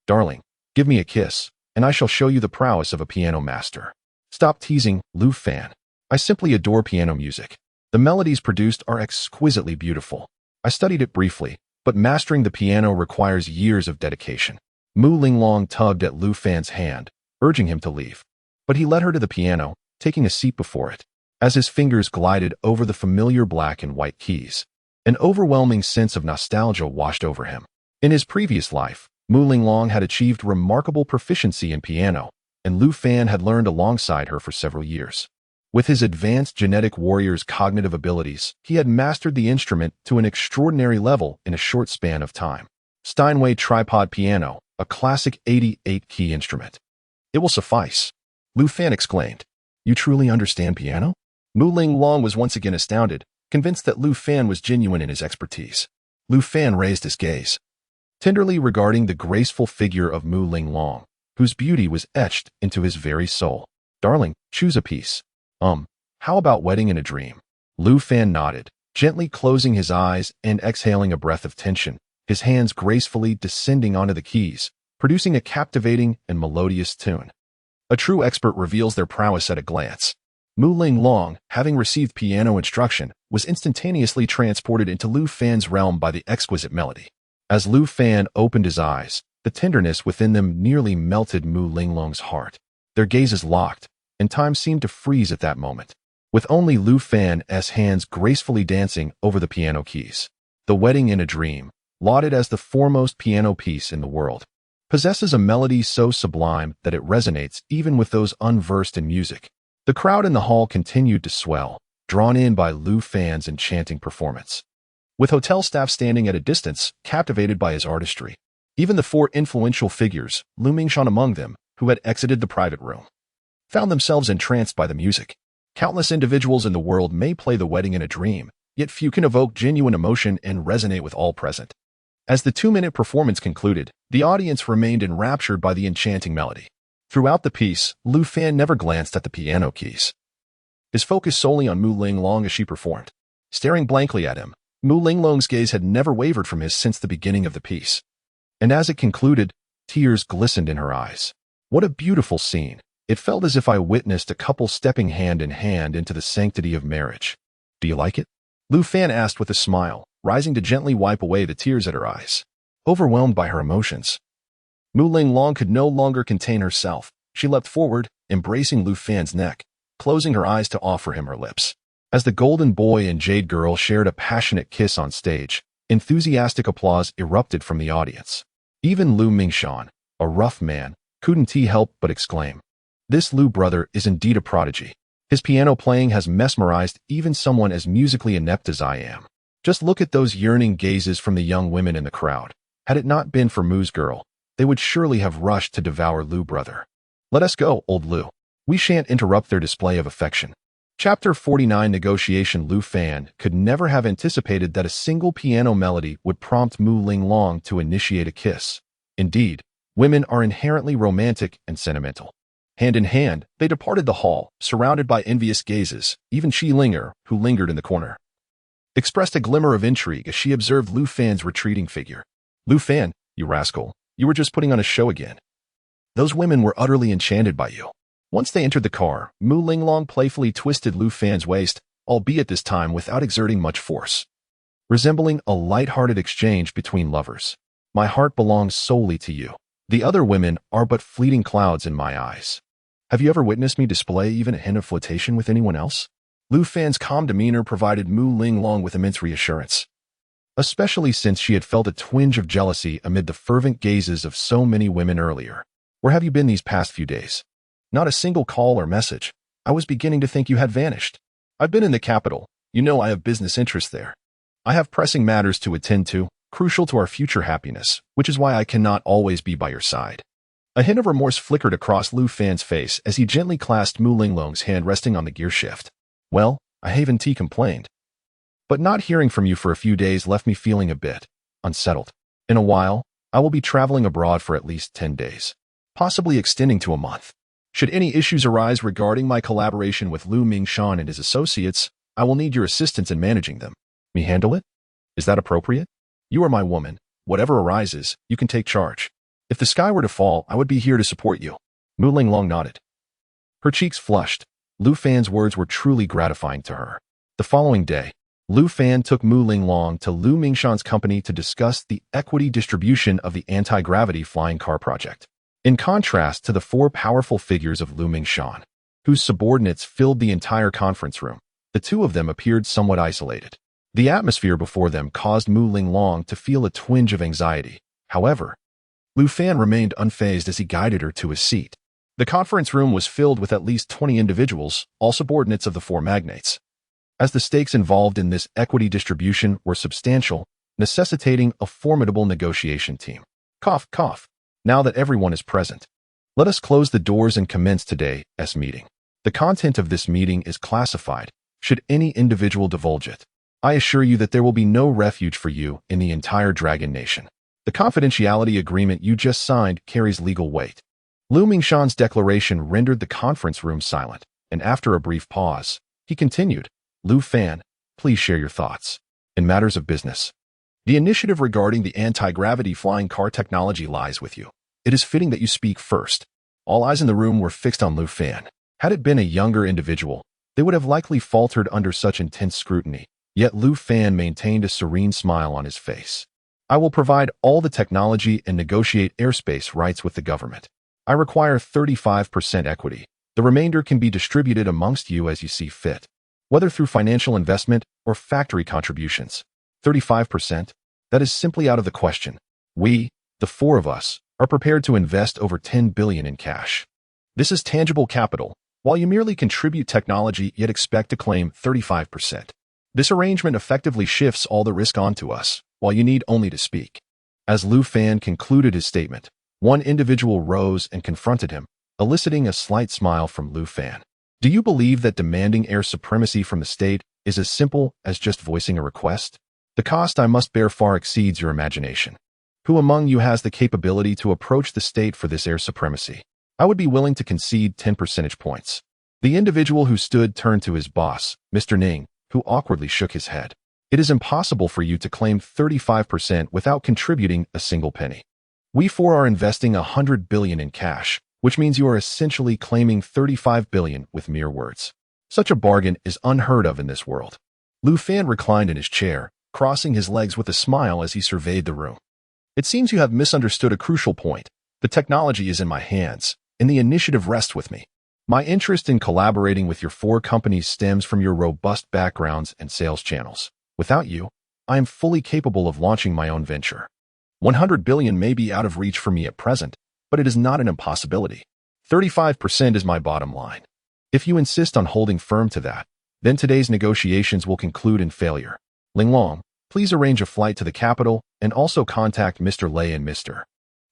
Darling, give me a kiss, and I shall show you the prowess of a piano master. Stop teasing, Lu Fan. I simply adore piano music. The melodies produced are exquisitely beautiful. I studied it briefly, but mastering the piano requires years of dedication. Mu Ling Long tugged at Lu Fan's hand, urging him to leave. But he led her to the piano, taking a seat before it. As his fingers glided over the familiar black and white keys, an overwhelming sense of nostalgia washed over him. In his previous life, Mu Ling Long had achieved remarkable proficiency in piano, and Lu Fan had learned alongside her for several years. With his advanced genetic warrior's cognitive abilities, he had mastered the instrument to an extraordinary level in a short span of time. Steinway tripod piano, a classic 88-key instrument. It will suffice, Lu Fan exclaimed. You truly understand piano? Mu Ling Long was once again astounded, convinced that Lu Fan was genuine in his expertise. Lu Fan raised his gaze, tenderly regarding the graceful figure of Mu Ling Long, whose beauty was etched into his very soul. Darling, choose a piece. How about Wedding in a Dream? Lu Fan nodded, gently closing his eyes and exhaling a breath of tension, his hands gracefully descending onto the keys, producing a captivating and melodious tune. A true expert reveals their prowess at a glance. Mu Ling Long, having received piano instruction, was instantaneously transported into Lu Fan's realm by the exquisite melody. As Lu Fan opened his eyes, the tenderness within them nearly melted Mu Ling Long's heart. Their gazes locked, and time seemed to freeze at that moment, with only Lu Fan's hands gracefully dancing over the piano keys. The Wedding in a Dream, lauded as the foremost piano piece in the world, possesses a melody so sublime that it resonates even with those unversed in music. The crowd in the hall continued to swell, drawn in by Lu Fan's enchanting performance, with hotel staff standing at a distance, captivated by his artistry. Even the four influential figures, Lu Mingshan among them, who had exited the private room, found themselves entranced by the music. Countless individuals in the world may play The Wedding in a Dream, yet few can evoke genuine emotion and resonate with all present. As the 2-minute performance concluded, the audience remained enraptured by the enchanting melody. Throughout the piece, Lu Fan never glanced at the piano keys, his focus solely on Mu Ling Long as she performed. Staring blankly at him, Mu Ling Long's gaze had never wavered from his since the beginning of the piece. And as it concluded, tears glistened in her eyes. What a beautiful scene. It felt as if I witnessed a couple stepping hand in hand into the sanctity of marriage. Do you like it? Lu Fan asked with a smile, rising to gently wipe away the tears at her eyes. Overwhelmed by her emotions, Mu Ling Long could no longer contain herself. She leapt forward, embracing Lu Fan's neck, closing her eyes to offer him her lips. As the golden boy and jade girl shared a passionate kiss on stage, enthusiastic applause erupted from the audience. Even Lu Mingshan, a rough man, couldn't help but exclaim, "This Lu brother is indeed a prodigy. His piano playing has mesmerized even someone as musically inept as I am." Just look at those yearning gazes from the young women in the crowd. Had it not been for Mu's girl, they would surely have rushed to devour Lu brother. Let us go, old Lu. We shan't interrupt their display of affection. Chapter 49 Negotiation. Lu Fan could never have anticipated that a single piano melody would prompt Mu Ling Long to initiate a kiss. Indeed, women are inherently romantic and sentimental. Hand in hand, they departed the hall, surrounded by envious gazes. Even Shi Linger, who lingered in the corner, expressed a glimmer of intrigue as she observed Lu Fan's retreating figure. "Lu Fan, you rascal, you were just putting on a show again. Those women were utterly enchanted by you." Once they entered the car, Mu Ling Long playfully twisted Lu Fan's waist, albeit this time without exerting much force, resembling a light-hearted exchange between lovers. "My heart belongs solely to you. The other women are but fleeting clouds in my eyes. Have you ever witnessed me display even a hint of flirtation with anyone else?" Lu Fan's calm demeanor provided Mu Ling Long with immense reassurance, especially since she had felt a twinge of jealousy amid the fervent gazes of so many women earlier. "Where have you been these past few days? Not a single call or message. I was beginning to think you had vanished." "I've been in the capital. You know I have business interests there. I have pressing matters to attend to, crucial to our future happiness, which is why I cannot always be by your side." A hint of remorse flickered across Lu Fan's face as he gently clasped Mu Ling Long's hand resting on the gear shift. "Well, I haven't complained. But not hearing from you for a few days left me feeling a bit unsettled. In a while, I will be traveling abroad for at least 10 days, possibly extending to a month. Should any issues arise regarding my collaboration with Lu Mingshan and his associates, I will need your assistance in managing them. Me handle it? Is that appropriate? You are my woman. Whatever arises, you can take charge. If the sky were to fall, I would be here to support you." Mu Ling Long nodded. Her cheeks flushed. Lu Fan's words were truly gratifying to her. The following day, Lu Fan took Mu Ling Long to Lu Mingshan's company to discuss the equity distribution of the anti-gravity flying car project. In contrast to the four powerful figures of Lu Mingshan, whose subordinates filled the entire conference room, the two of them appeared somewhat isolated. The atmosphere before them caused Mu Ling Long to feel a twinge of anxiety. However, Lu Fan remained unfazed as he guided her to his seat. The conference room was filled with at least 20 individuals, all subordinates of the four magnates, as the stakes involved in this equity distribution were substantial, necessitating a formidable negotiation team. Cough, cough. Now that everyone is present, let us close the doors and commence today's meeting. The content of this meeting is classified. Should any individual divulge it, I assure you that there will be no refuge for you in the entire Dragon Nation. The confidentiality agreement you just signed carries legal weight. Lu Mingshan's declaration rendered the conference room silent, and after a brief pause, he continued, Lu Fan, please share your thoughts. In matters of business, the initiative regarding the anti-gravity flying car technology lies with you. It is fitting that you speak first. All eyes in the room were fixed on Lu Fan. Had it been a younger individual, they would have likely faltered under such intense scrutiny, yet Lu Fan maintained a serene smile on his face. I will provide all the technology and negotiate airspace rights with the government. I require 35% equity. The remainder can be distributed amongst you as you see fit, whether through financial investment or factory contributions. 35%? That is simply out of the question. We, the four of us, are prepared to invest over 10 billion in cash. This is tangible capital, while you merely contribute technology yet expect to claim 35%. This arrangement effectively shifts all the risk onto us, while you need only to speak. As Lu Fan concluded his statement, one individual rose and confronted him, eliciting a slight smile from Lu Fan. Do you believe that demanding air supremacy from the state is as simple as just voicing a request? The cost I must bear far exceeds your imagination. Who among you has the capability to approach the state for this air supremacy? I would be willing to concede 10 percentage points. The individual who stood turned to his boss, Mr. Ning, who awkwardly shook his head. It is impossible for you to claim 35% without contributing a single penny. We four are investing 100 billion in cash, which means you are essentially claiming 35 billion with mere words. Such a bargain is unheard of in this world. Lu Fan reclined in his chair, crossing his legs with a smile as he surveyed the room. It seems you have misunderstood a crucial point. The technology is in my hands, and the initiative rests with me. My interest in collaborating with your four companies stems from your robust backgrounds and sales channels. Without you, I am fully capable of launching my own venture. 100 billion may be out of reach for me at present, but it is not an impossibility. 35% is my bottom line. If you insist on holding firm to that, then today's negotiations will conclude in failure. Linglong, please arrange a flight to the capital and also contact Mr. Lei and Mr.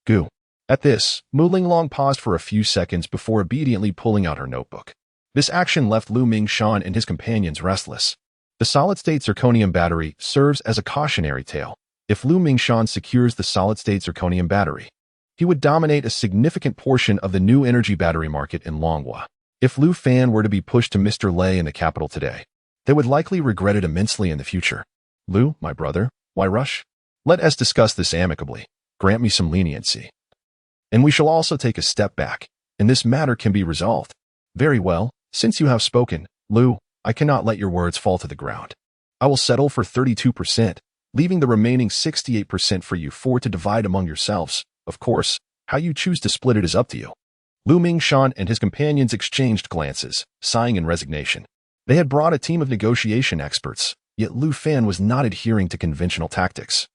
Gu. At this, Mu Linglong paused for a few seconds before obediently pulling out her notebook. This action left Lu Mingshan and his companions restless. The solid-state zirconium battery serves as a cautionary tale. If Lu Mingshan secures the solid-state zirconium battery, he would dominate a significant portion of the new energy battery market in Longhua. If Lu Fan were to be pushed to Mr. Lei in the capital today, they would likely regret it immensely in the future. Lu, my brother, why rush? Let us discuss this amicably. Grant me some leniency. And we shall also take a step back, and this matter can be resolved. Very well, since you have spoken, Lu, I cannot let your words fall to the ground. I will settle for 32%, leaving the remaining 68% for you four to divide among yourselves. Of course, how you choose to split it is up to you. Lu Mingshan and his companions exchanged glances, sighing in resignation. They had brought a team of negotiation experts, yet Lu Fan was not adhering to conventional tactics,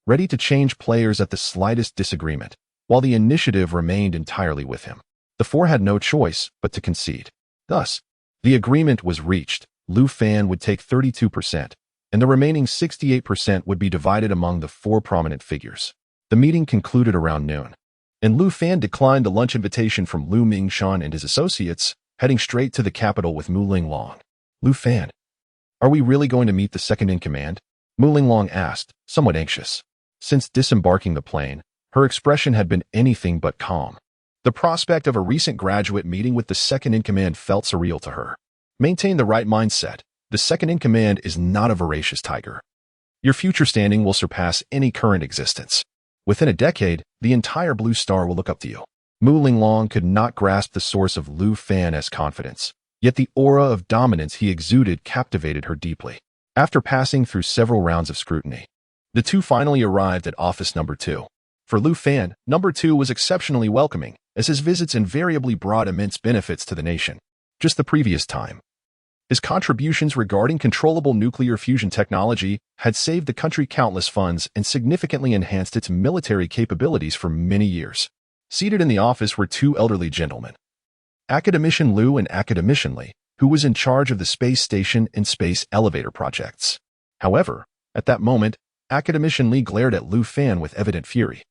ready to change players at the slightest disagreement, while the initiative remained entirely with him. The four had no choice but to concede. Thus, the agreement was reached. Lu Fan would take 32%, and the remaining 68% would be divided among the four prominent figures. The meeting concluded around noon, and Lu Fan declined the lunch invitation from Lu Mingshan and his associates, heading straight to the capital with Mu Linglong. Lu Fan, are we really going to meet the second-in-command? Mu Linglong asked, somewhat anxious. Since disembarking the plane, her expression had been anything but calm. The prospect of a recent graduate meeting with the second-in-command felt surreal to her. Maintain the right mindset. The second-in-command is not a voracious tiger. Your future standing will surpass any current existence. Within a decade, the entire Blue Star will look up to you. Mu Linglong could not grasp the source of Lu Fan's confidence, yet the aura of dominance he exuded captivated her deeply. After passing through several rounds of scrutiny, the two finally arrived at office number 2. For Lu Fan, number 2 was exceptionally welcoming, as his visits invariably brought immense benefits to the nation. Just the previous time, his contributions regarding controllable nuclear fusion technology had saved the country countless funds and significantly enhanced its military capabilities for many years. Seated in the office were two elderly gentlemen, Academician Lu and Academician Li, who was in charge of the space station and space elevator projects. However, at that moment, Academician Li glared at Lu Fan with evident fury.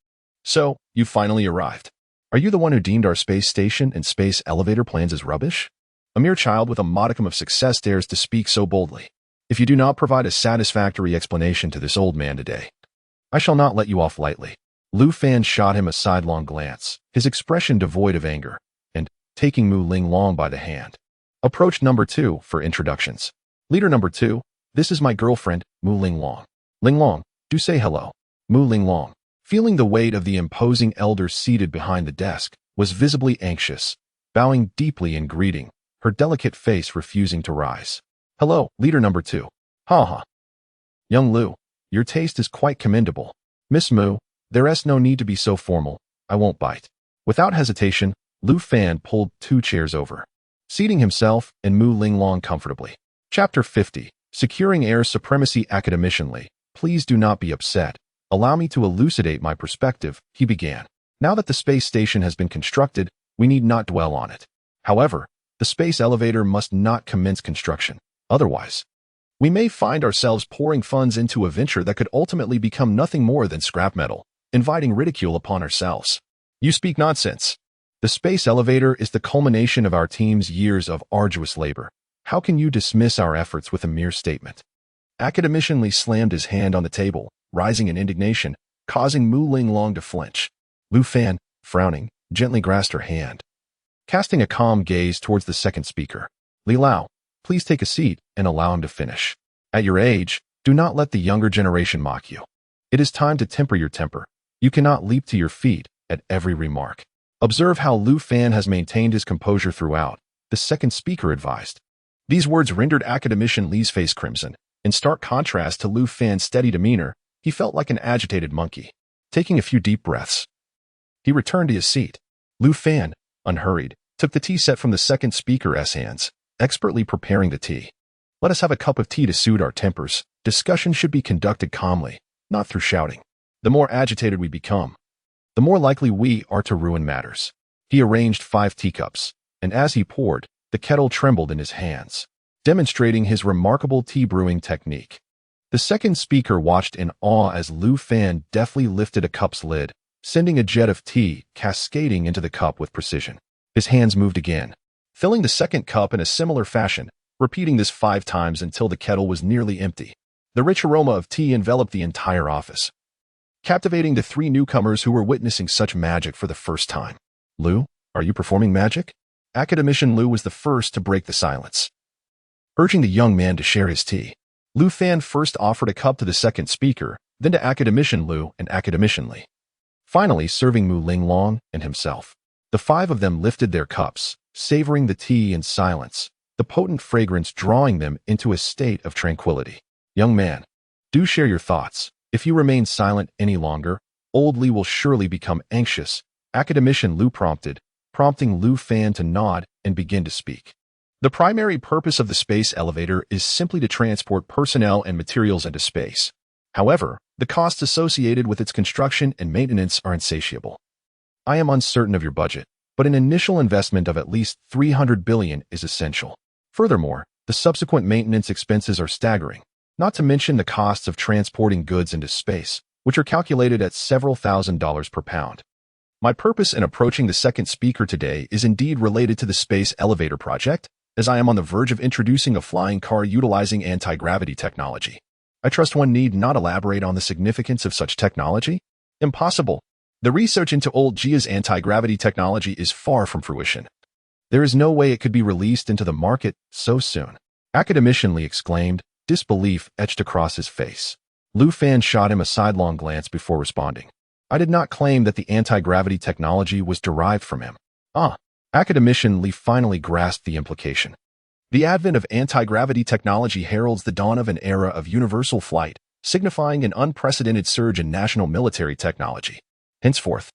So, you finally arrived. Are you the one who deemed our space station and space elevator plans as rubbish? A mere child with a modicum of success dares to speak so boldly. If you do not provide a satisfactory explanation to this old man today, I shall not let you off lightly. Lu Fan shot him a sidelong glance, his expression devoid of anger, and, taking Mu Linglong by the hand, approached number 2 for introductions. Leader number 2, this is my girlfriend, Mu Linglong. Linglong, do say hello. Mu Linglong, feeling the weight of the imposing elder seated behind the desk, was visibly anxious, bowing deeply in greeting, her delicate face refusing to rise. Hello, leader number 2. Ha ha. Young Lu, your taste is quite commendable. Miss Mu, there's no need to be so formal, I won't bite. Without hesitation, Lu Fan pulled 2 chairs over, seating himself and Mu Linglong comfortably. Chapter 50, Securing Air Supremacy Academicianly. Please do not be upset. Allow me to elucidate my perspective, he began. Now that the space station has been constructed, we need not dwell on it. However, the space elevator must not commence construction. Otherwise, we may find ourselves pouring funds into a venture that could ultimately become nothing more than scrap metal, inviting ridicule upon ourselves. You speak nonsense. The space elevator is the culmination of our team's years of arduous labor. How can you dismiss our efforts with a mere statement? Academician Li slammed his hand on the table, rising in indignation, causing Mu Linglong to flinch. Lu Fan, frowning, gently grasped her hand, casting a calm gaze towards the second speaker. Li Lao, please take a seat and allow him to finish. At your age, do not let the younger generation mock you. It is time to temper your temper. You cannot leap to your feet at every remark. Observe how Lu Fan has maintained his composure throughout, the second speaker advised. These words rendered Academician Li's face crimson. In stark contrast to Lu Fan's steady demeanor, he felt like an agitated monkey. Taking a few deep breaths, he returned to his seat. Lu Fan, unhurried, took the tea set from the second speaker's hands, expertly preparing the tea. Let us have a cup of tea to soothe our tempers. Discussion should be conducted calmly, not through shouting. The more agitated we become, the more likely we are to ruin matters. He arranged 5 teacups, and as he poured, the kettle trembled in his hands, demonstrating his remarkable tea brewing technique. The second speaker watched in awe as Lu Fan deftly lifted a cup's lid, sending a jet of tea cascading into the cup with precision. His hands moved again, filling the second cup in a similar fashion, repeating this 5 times until the kettle was nearly empty. The rich aroma of tea enveloped the entire office, captivating the 3 newcomers who were witnessing such magic for the first time. Lu, are you performing magic? Academician Lu was the first to break the silence, urging the young man to share his tea. Lu Fan first offered a cup to the second speaker, then to Academician Lu and Academician Li, finally serving Mu Linglong and himself. The 5 of them lifted their cups, savoring the tea in silence, the potent fragrance drawing them into a state of tranquility. Young man, do share your thoughts. If you remain silent any longer, old Li will surely become anxious, Academician Lu prompting Lu Fan to nod and begin to speak. The primary purpose of the space elevator is simply to transport personnel and materials into space. However, the costs associated with its construction and maintenance are insatiable. I am uncertain of your budget, but an initial investment of at least 300 billion is essential. Furthermore, the subsequent maintenance expenses are staggering, not to mention the costs of transporting goods into space, which are calculated at several $1,000s per pound. My purpose in approaching the second speaker today is indeed related to the space elevator project, as I am on the verge of introducing a flying car utilizing anti-gravity technology. I trust one need not elaborate on the significance of such technology? Impossible. The research into old Jia's anti-gravity technology is far from fruition. There is no way it could be released into the market so soon. Academician Li exclaimed, disbelief etched across his face. Lu Fan shot him a sidelong glance before responding. I did not claim that the anti-gravity technology was derived from him. Academician Li finally grasped the implication. The advent of anti-gravity technology heralds the dawn of an era of universal flight, signifying an unprecedented surge in national military technology. Henceforth,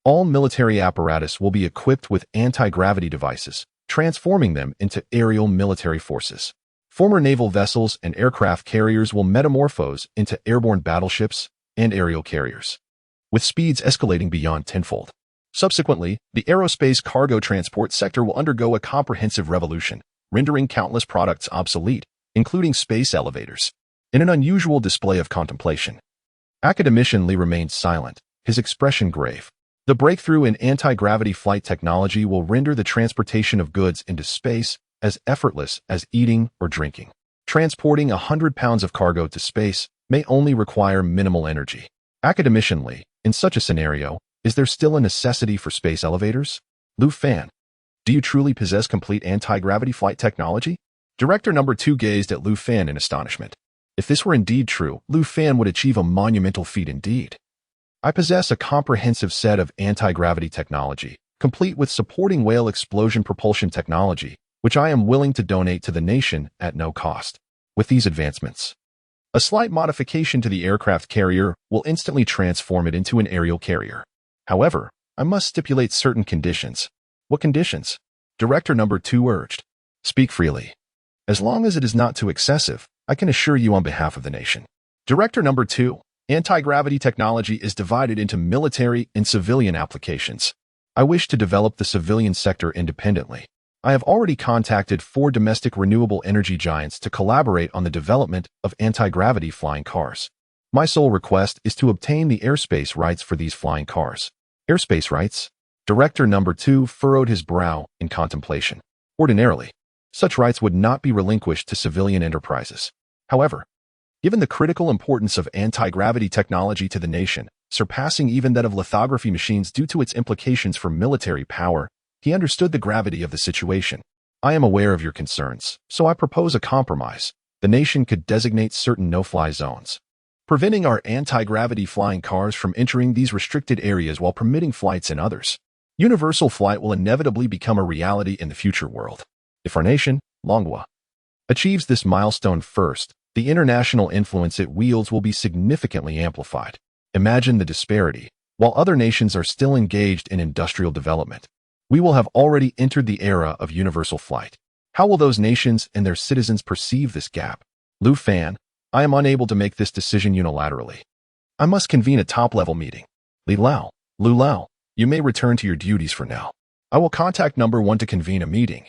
all military apparatus will be equipped with anti-gravity devices, transforming them into aerial military forces. Former naval vessels and aircraft carriers will metamorphose into airborne battleships and aerial carriers, with speeds escalating beyond tenfold. Subsequently, the aerospace cargo transport sector will undergo a comprehensive revolution, rendering countless products obsolete, including space elevators. In an unusual display of contemplation, Academician Li remained silent, his expression grave. The breakthrough in anti-gravity flight technology will render the transportation of goods into space as effortless as eating or drinking. Transporting 100 pounds of cargo to space may only require minimal energy. Academician Li, In such a scenario, is there still a necessity for space elevators? Lu Fan, do you truly possess complete anti-gravity flight technology? Director number 2 gazed at Lu Fan in astonishment. If this were indeed true, Lu Fan would achieve a monumental feat indeed. I possess a comprehensive set of anti-gravity technology, complete with supporting whale explosion propulsion technology, which I am willing to donate to the nation at no cost. With these advancements, a slight modification to the aircraft carrier will instantly transform it into an aerial carrier. However, I must stipulate certain conditions. What conditions? Director number 2 urged. Speak freely. As long as it is not too excessive, I can assure you on behalf of the nation. Director number 2, anti-gravity technology is divided into military and civilian applications. I wish to develop the civilian sector independently. I have already contacted 4 domestic renewable energy giants to collaborate on the development of anti-gravity flying cars. My sole request is to obtain the airspace rights for these flying cars. Airspace rights? Director number 2 furrowed his brow in contemplation. Ordinarily, such rights would not be relinquished to civilian enterprises. However, given the critical importance of anti-gravity technology to the nation, surpassing even that of lithography machines due to its implications for military power, he understood the gravity of the situation. I am aware of your concerns, so I propose a compromise. The nation could designate certain no-fly zones, preventing our anti-gravity flying cars from entering these restricted areas while permitting flights in others. Universal flight will inevitably become a reality in the future world. If our nation, manhwa, achieves this milestone first, the international influence it wields will be significantly amplified. Imagine the disparity. While other nations are still engaged in industrial development, we will have already entered the era of universal flight. How will those nations and their citizens perceive this gap? Lu Fan, I am unable to make this decision unilaterally. I must convene a top-level meeting. Lu Lao, you may return to your duties for now. I will contact number 1 to convene a meeting.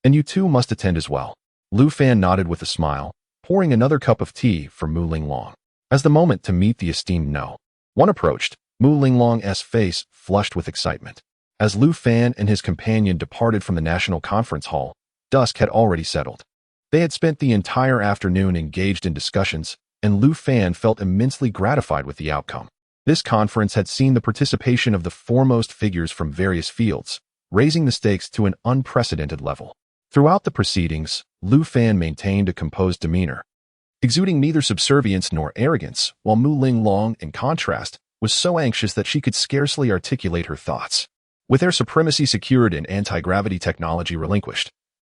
And you too must attend as well. Lu Fan nodded with a smile, pouring another cup of tea for Mu Linglong. As the moment to meet the esteemed No. 1 approached, Mu Linglong's face flushed with excitement. As Lu Fan and his companion departed from the National Conference Hall, dusk had already settled. They had spent the entire afternoon engaged in discussions, and Lu Fan felt immensely gratified with the outcome. This conference had seen the participation of the foremost figures from various fields, raising the stakes to an unprecedented level. Throughout the proceedings, Lu Fan maintained a composed demeanor, exuding neither subservience nor arrogance, while Mu Linglong, in contrast, was so anxious that she could scarcely articulate her thoughts. With air supremacy secured and anti-gravity technology relinquished,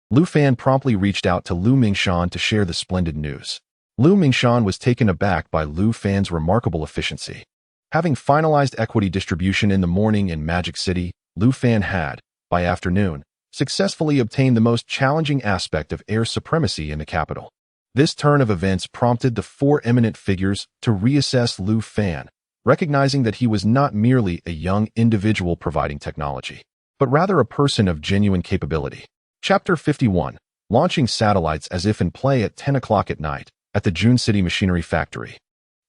Lu Fan promptly reached out to Lu Mingshan to share the splendid news. Lu Mingshan was taken aback by Lu Fan's remarkable efficiency. Having finalized equity distribution in the morning in Magic City, Lu Fan had, by afternoon, successfully obtained the most challenging aspect of air supremacy in the capital. This turn of events prompted the 4 eminent figures to reassess Lu Fan, recognizing that he was not merely a young individual providing technology, but rather a person of genuine capability. Chapter 51, Launching Satellites as if in play at 10 o'clock at night, at the June City Machinery Factory.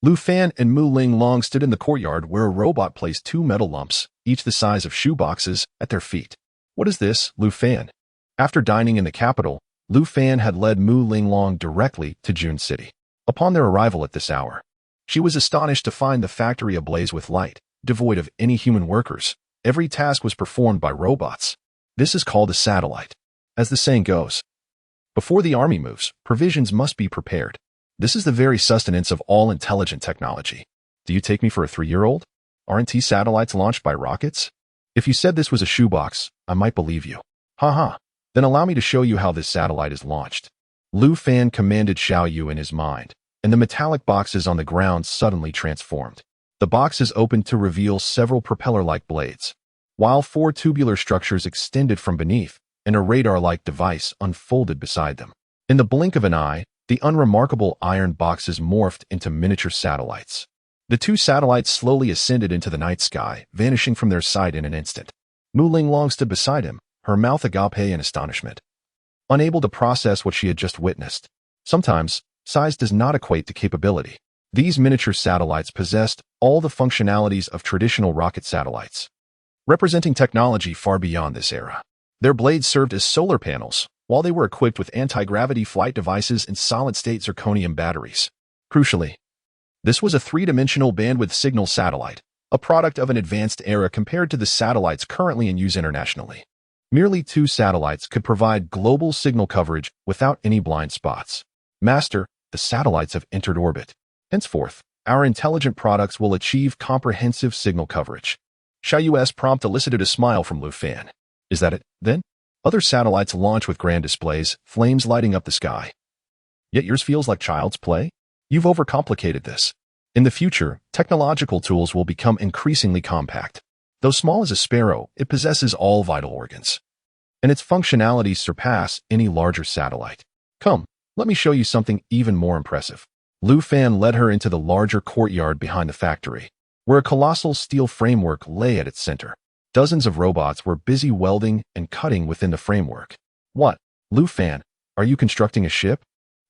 Lu Fan and Mu Linglong stood in the courtyard where a robot placed 2 metal lumps, each the size of shoeboxes, at their feet. What is this, Lu Fan? After dining in the capital, Lu Fan had led Mu Linglong directly to June City. Upon their arrival at this hour, she was astonished to find the factory ablaze with light, devoid of any human workers. Every task was performed by robots. This is called a satellite. As the saying goes, before the army moves, provisions must be prepared. This is the very sustenance of all intelligent technology. Do you take me for a 3-year-old? Aren't satellites launched by rockets? If you said this was a shoebox, I might believe you. Ha. Then allow me to show you how this satellite is launched. Lu Fan commanded Xiao Yu in his mind, and the metallic boxes on the ground suddenly transformed. The boxes opened to reveal several propeller-like blades, while 4 tubular structures extended from beneath, and a radar-like device unfolded beside them. In the blink of an eye, the unremarkable iron boxes morphed into miniature satellites. The 2 satellites slowly ascended into the night sky, vanishing from their sight in an instant. Mu Linglong stood beside him, her mouth agape in astonishment, unable to process what she had just witnessed. Sometimes, size does not equate to capability. These miniature satellites possessed all the functionalities of traditional rocket satellites, representing technology far beyond this era. Their blades served as solar panels, while they were equipped with anti-gravity flight devices and solid-state zirconium batteries. Crucially, this was a 3-dimensional bandwidth signal satellite, a product of an advanced era compared to the satellites currently in use internationally. Merely 2 satellites could provide global signal coverage without any blind spots. Master, the satellites have entered orbit. Henceforth, our intelligent products will achieve comprehensive signal coverage. Xia Yu's prompt elicited a smile from Lu Fan. Is that it, then? Other satellites launch with grand displays, flames lighting up the sky. Yet yours feels like child's play? You've overcomplicated this. In the future, technological tools will become increasingly compact. Though small as a sparrow, it possesses all vital organs. And its functionalities surpass any larger satellite. Come, let me show you something even more impressive. Lu Fan led her into the larger courtyard behind the factory, where a colossal steel framework lay at its center. Dozens of robots were busy welding and cutting within the framework. What? Lu Fan, are you constructing a ship?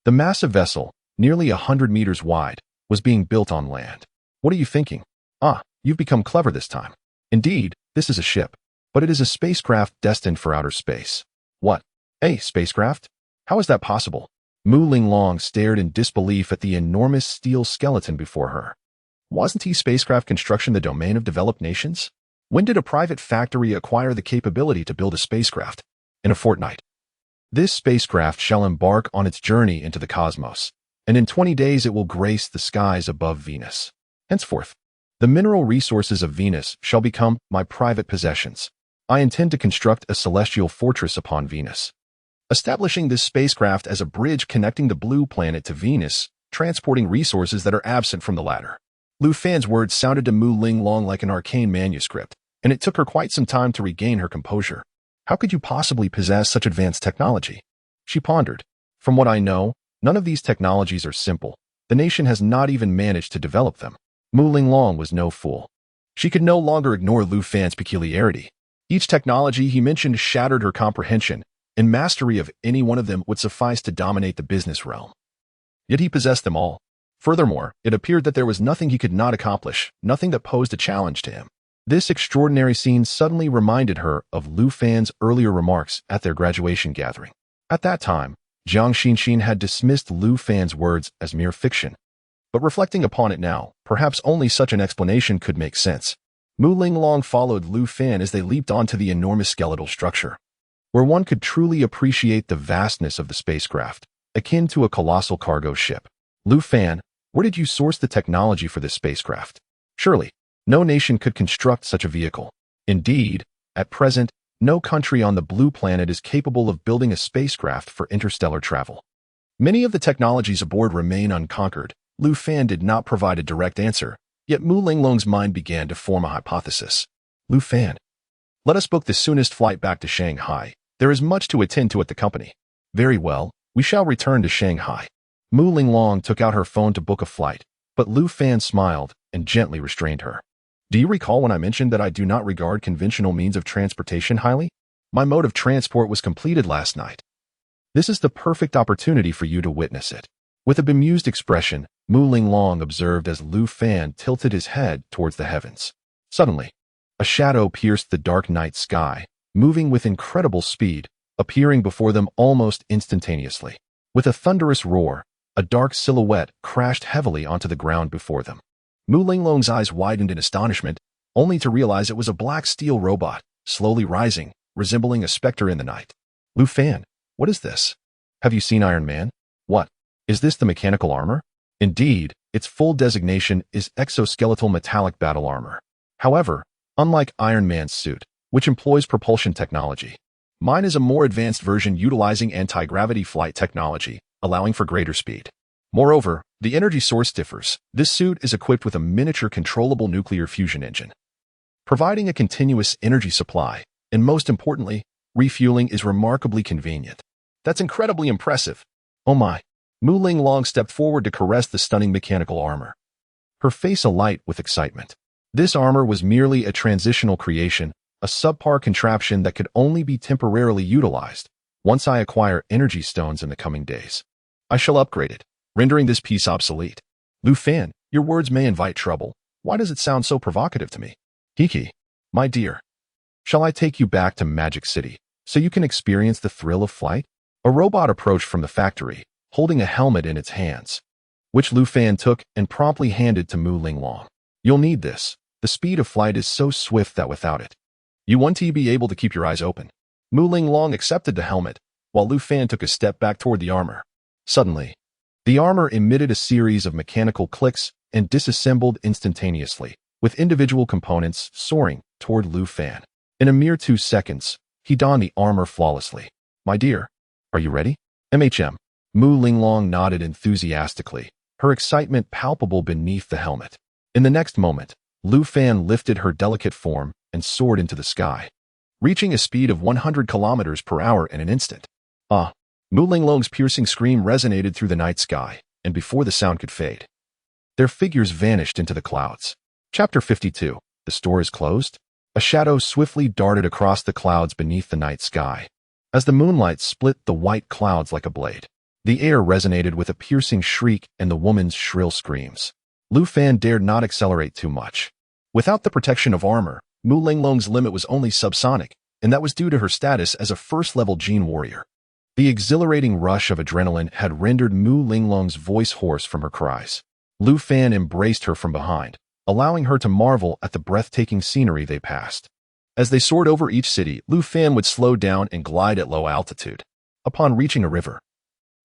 The massive vessel, nearly 100 meters wide, was being built on land. What are you thinking? Ah, you've become clever this time. Indeed, this is a ship, but it is a spacecraft destined for outer space. What? A spacecraft? How is that possible? Mu Linglong stared in disbelief at the enormous steel skeleton before her. Wasn't spacecraft construction the domain of developed nations? When did a private factory acquire the capability to build a spacecraft? In a fortnight. This spacecraft shall embark on its journey into the cosmos, and in 20 days it will grace the skies above Venus. Henceforth, the mineral resources of Venus shall become my private possessions. I intend to construct a celestial fortress upon Venus, establishing this spacecraft as a bridge connecting the blue planet to Venus, transporting resources that are absent from the latter. Lu Fan's words sounded to Mu Linglong like an arcane manuscript, and it took her quite some time to regain her composure. How could you possibly possess such advanced technology? She pondered. From what I know, none of these technologies are simple. The nation has not even managed to develop them. Mu Linglong was no fool. She could no longer ignore Lu Fan's peculiarity. Each technology he mentioned shattered her comprehension, and mastery of any one of them would suffice to dominate the business realm. Yet he possessed them all. Furthermore, it appeared that there was nothing he could not accomplish, nothing that posed a challenge to him. This extraordinary scene suddenly reminded her of Lu Fan's earlier remarks at their graduation gathering. At that time, Jiang Xinxin had dismissed Lu Fan's words as mere fiction. But reflecting upon it now, perhaps only such an explanation could make sense. Mu Linglong followed Lu Fan as they leaped onto the enormous skeletal structure, where one could truly appreciate the vastness of the spacecraft, akin to a colossal cargo ship. Lu Fan, where did you source the technology for this spacecraft? Surely, no nation could construct such a vehicle. Indeed, at present, no country on the blue planet is capable of building a spacecraft for interstellar travel. Many of the technologies aboard remain unconquered. Lu Fan did not provide a direct answer, yet Mu Linglong's mind began to form a hypothesis. Lu Fan, let us book the soonest flight back to Shanghai. There is much to attend to at the company. Very well, we shall return to Shanghai. Mu Linglong took out her phone to book a flight, but Lu Fan smiled and gently restrained her. Do you recall when I mentioned that I do not regard conventional means of transportation highly? My mode of transport was completed last night. This is the perfect opportunity for you to witness it. With a bemused expression, Mu Linglong observed as Lu Fan tilted his head towards the heavens. Suddenly, a shadow pierced the dark night sky, moving with incredible speed, appearing before them almost instantaneously. With a thunderous roar, a dark silhouette crashed heavily onto the ground before them. Mu Linglong's eyes widened in astonishment, only to realize it was a black steel robot, slowly rising, resembling a specter in the night. Lu Fan, what is this? Have you seen Iron Man? What? Is this the mechanical armor? Indeed, its full designation is exoskeletal metallic battle armor. However, unlike Iron Man's suit, which employs propulsion technology, mine is a more advanced version utilizing anti-gravity flight technology, allowing for greater speed. Moreover, the energy source differs. This suit is equipped with a miniature controllable nuclear fusion engine, providing a continuous energy supply, and most importantly, refueling is remarkably convenient. That's incredibly impressive. Oh my. Mu Linglong stepped forward to caress the stunning mechanical armor, her face alight with excitement. This armor was merely a transitional creation, a subpar contraption that could only be temporarily utilized. Once I acquire energy stones in the coming days, I shall upgrade it, rendering this piece obsolete. Lu Fan, your words may invite trouble. Why does it sound so provocative to me? Kiki, my dear, shall I take you back to Magic City so you can experience the thrill of flight? A robot approached from the factory, holding a helmet in its hands, which Lu Fan took and promptly handed to Mu Linglong. You'll need this. The speed of flight is so swift that without it, you won't be able to keep your eyes open. Mu Linglong accepted the helmet, while Lu Fan took a step back toward the armor. Suddenly, the armor emitted a series of mechanical clicks and disassembled instantaneously, with individual components soaring toward Lu Fan. In a mere 2 seconds, he donned the armor flawlessly. My dear, are you ready? MHM. Mu Linglong nodded enthusiastically, her excitement palpable beneath the helmet. In the next moment, Lu Fan lifted her delicate form and soared into the sky, reaching a speed of 100 kilometers per hour in an instant. Mu Linglong's piercing scream resonated through the night sky, and before the sound could fade, their figures vanished into the clouds. Chapter 52. The store is closed? A shadow swiftly darted across the clouds beneath the night sky, as the moonlight split the white clouds like a blade. The air resonated with a piercing shriek and the woman's shrill screams. Lu Fan dared not accelerate too much. Without the protection of armor, Mu Linglong's limit was only subsonic, and that was due to her status as a first-level gene warrior. The exhilarating rush of adrenaline had rendered Mu Linglong's voice hoarse from her cries. Lu Fan embraced her from behind, allowing her to marvel at the breathtaking scenery they passed. As they soared over each city, Lu Fan would slow down and glide at low altitude. Upon reaching a river,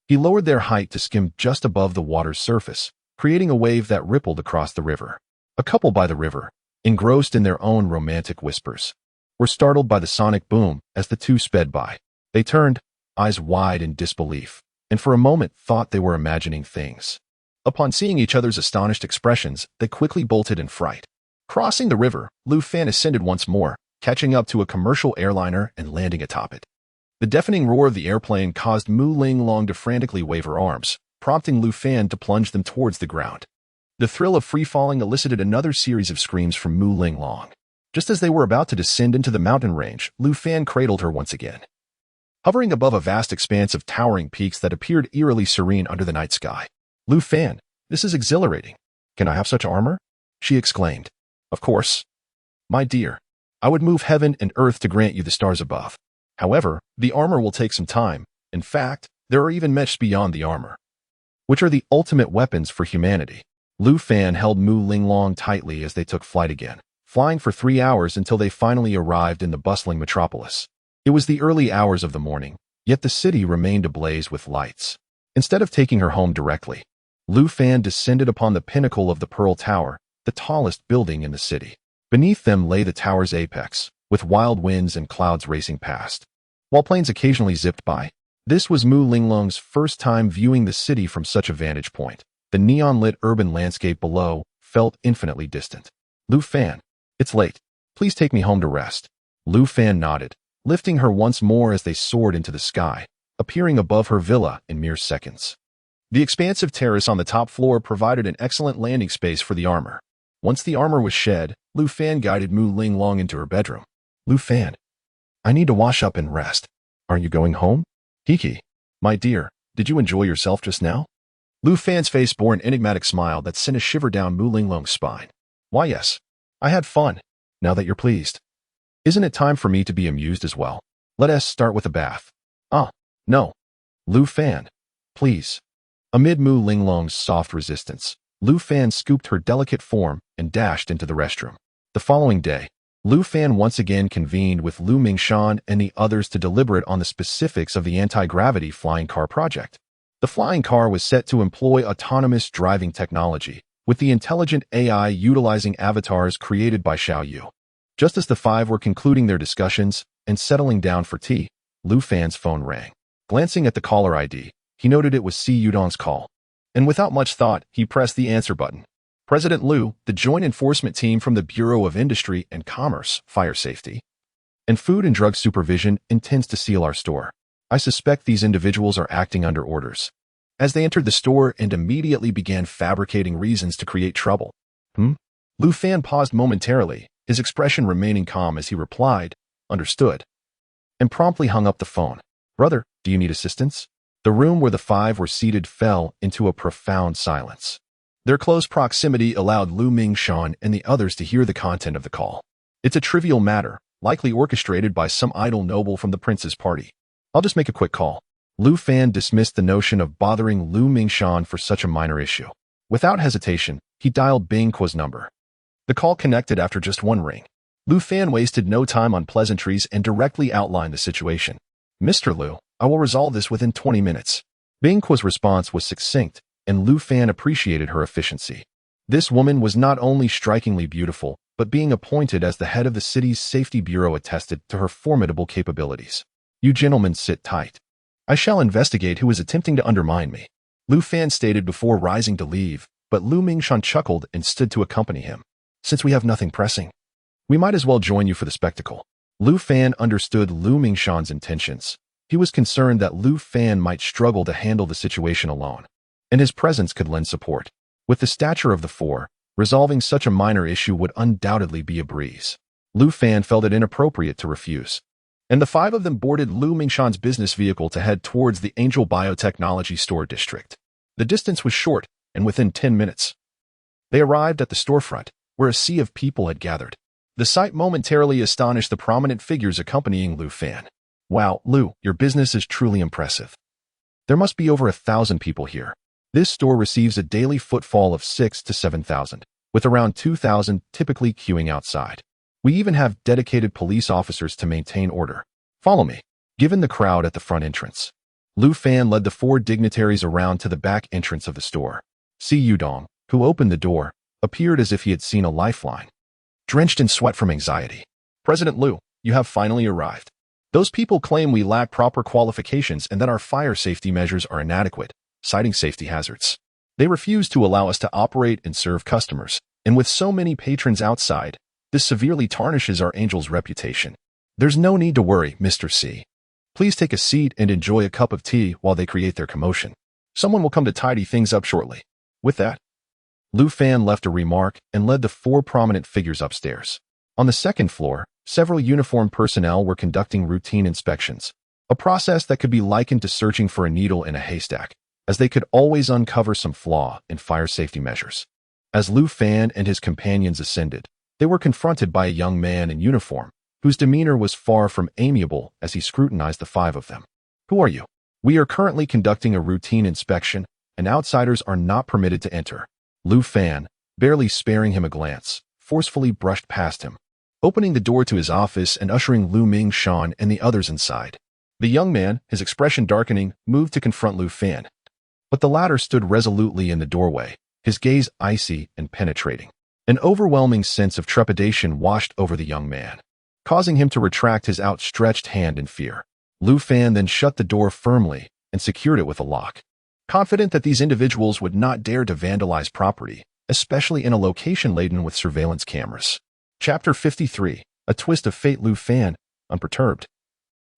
he lowered their height to skim just above the water's surface, creating a wave that rippled across the river. A couple by the river, engrossed in their own romantic whispers, were startled by the sonic boom as the two sped by. They turned, eyes wide in disbelief, and for a moment thought they were imagining things. Upon seeing each other's astonished expressions, they quickly bolted in fright. Crossing the river, Lu Fan ascended once more, catching up to a commercial airliner and landing atop it. The deafening roar of the airplane caused Mu Linglong to frantically wave her arms, prompting Lu Fan to plunge them towards the ground. The thrill of free-falling elicited another series of screams from Mu Linglong. Just as they were about to descend into the mountain range, Lu Fan cradled her once again. Hovering above a vast expanse of towering peaks that appeared eerily serene under the night sky. Lu Fan, this is exhilarating. Can I have such armor? She exclaimed. Of course. My dear, I would move heaven and earth to grant you the stars above. However, the armor will take some time. In fact, there are even meshes beyond the armor, which are the ultimate weapons for humanity. Lu Fan held Mu Linglong tightly as they took flight again, flying for 3 hours until they finally arrived in the bustling metropolis. It was the early hours of the morning, yet the city remained ablaze with lights. Instead of taking her home directly, Lu Fan descended upon the pinnacle of the Pearl Tower, the tallest building in the city. Beneath them lay the tower's apex, with wild winds and clouds racing past, while planes occasionally zipped by. This was Mu Linglong's first time viewing the city from such a vantage point. The neon-lit urban landscape below felt infinitely distant. Lu Fan, it's late. Please take me home to rest. Lu Fan nodded, lifting her once more as they soared into the sky, appearing above her villa in mere seconds. The expansive terrace on the top floor provided an excellent landing space for the armor. Once the armor was shed, Lu Fan guided Mu Linglong into her bedroom. Lu Fan, I need to wash up and rest. Aren't you going home? Kiki, my dear, did you enjoy yourself just now? Lu Fan's face bore an enigmatic smile that sent a shiver down Mu Linglong's spine. Why yes, I had fun, now that you're pleased. Isn't it time for me to be amused as well? Let us start with a bath. No. Lu Fan, please. Amid Mu Linglong's soft resistance, Lu Fan scooped her delicate form and dashed into the restroom. The following day, Lu Fan once again convened with Lu Mingshan and the others to deliberate on the specifics of the anti-gravity flying car project. The flying car was set to employ autonomous driving technology, with the intelligent AI utilizing avatars created by Xiao Yu. Just as the five were concluding their discussions and settling down for tea, Lu Fan's phone rang. Glancing at the caller ID, he noted it was Si Yudong's call, and without much thought, he pressed the answer button. President Lu, the joint enforcement team from the Bureau of Industry and Commerce, Fire Safety, and Food and Drug Supervision intends to seal our store. I suspect these individuals are acting under orders. As they entered the store and immediately began fabricating reasons to create trouble. Lu Fan paused momentarily, his expression remaining calm as he replied, understood, and promptly hung up the phone. Brother, do you need assistance? The room where the five were seated fell into a profound silence. Their close proximity allowed Lu Mingshan and the others to hear the content of the call. It's a trivial matter, likely orchestrated by some idle noble from the prince's party. I'll just make a quick call. Lu Fan dismissed the notion of bothering Lu Mingshan for such a minor issue. Without hesitation, he dialed Bing Qua's number. The call connected after just one ring. Lu Fan wasted no time on pleasantries and directly outlined the situation. "Mr. Lu, I will resolve this within 20 minutes. Bing Qua's response was succinct, and Lu Fan appreciated her efficiency. This woman was not only strikingly beautiful, but being appointed as the head of the city's safety bureau attested to her formidable capabilities. "You gentlemen sit tight. I shall investigate who is attempting to undermine me," Lu Fan stated before rising to leave, but Lu Mingshan chuckled and stood to accompany him. "Since we have nothing pressing, we might as well join you for the spectacle." Lu Fan understood Lu Mingshan's intentions. He was concerned that Lu Fan might struggle to handle the situation alone, and his presence could lend support. With the stature of the four, resolving such a minor issue would undoubtedly be a breeze. Lu Fan felt it inappropriate to refuse, and the five of them boarded Lu Mingshan's business vehicle to head towards the Angel Biotechnology Store District. The distance was short, and within 10 minutes, they arrived at the storefront, where a sea of people had gathered. The sight momentarily astonished the prominent figures accompanying Lu Fan. "Wow, Lu, your business is truly impressive. There must be over 1,000 people here. This store receives a daily footfall of 6,000 to 7,000, with around 2,000 typically queuing outside. We even have dedicated police officers to maintain order. Follow me." Given the crowd at the front entrance, Lu Fan led the four dignitaries around to the back entrance of the store. Si Yudong, who opened the door, appeared as if he had seen a lifeline. Drenched in sweat from anxiety. "President Lu, you have finally arrived. Those people claim we lack proper qualifications and that our fire safety measures are inadequate, citing safety hazards. They refuse to allow us to operate and serve customers, and with so many patrons outside, this severely tarnishes our Angel's reputation. There's no need to worry, Mr. C. Please take a seat and enjoy a cup of tea while they create their commotion. Someone will come to tidy things up shortly." With that, Lu Fan left a remark and led the four prominent figures upstairs. On the second floor, several uniformed personnel were conducting routine inspections, a process that could be likened to searching for a needle in a haystack, as they could always uncover some flaw in fire safety measures. As Lu Fan and his companions ascended, they were confronted by a young man in uniform, whose demeanor was far from amiable as he scrutinized the five of them. "Who are you?" "We are currently conducting a routine inspection, and outsiders are not permitted to enter." Lu Fan, barely sparing him a glance, forcefully brushed past him, opening the door to his office and ushering Lu Mingshan and the others inside. The young man, his expression darkening, moved to confront Lu Fan, but the latter stood resolutely in the doorway, his gaze icy and penetrating. An overwhelming sense of trepidation washed over the young man, causing him to retract his outstretched hand in fear. Lu Fan then shut the door firmly and secured it with a lock, confident that these individuals would not dare to vandalize property, especially in a location laden with surveillance cameras. Chapter 53, A Twist of Fate. Lu Fan, unperturbed,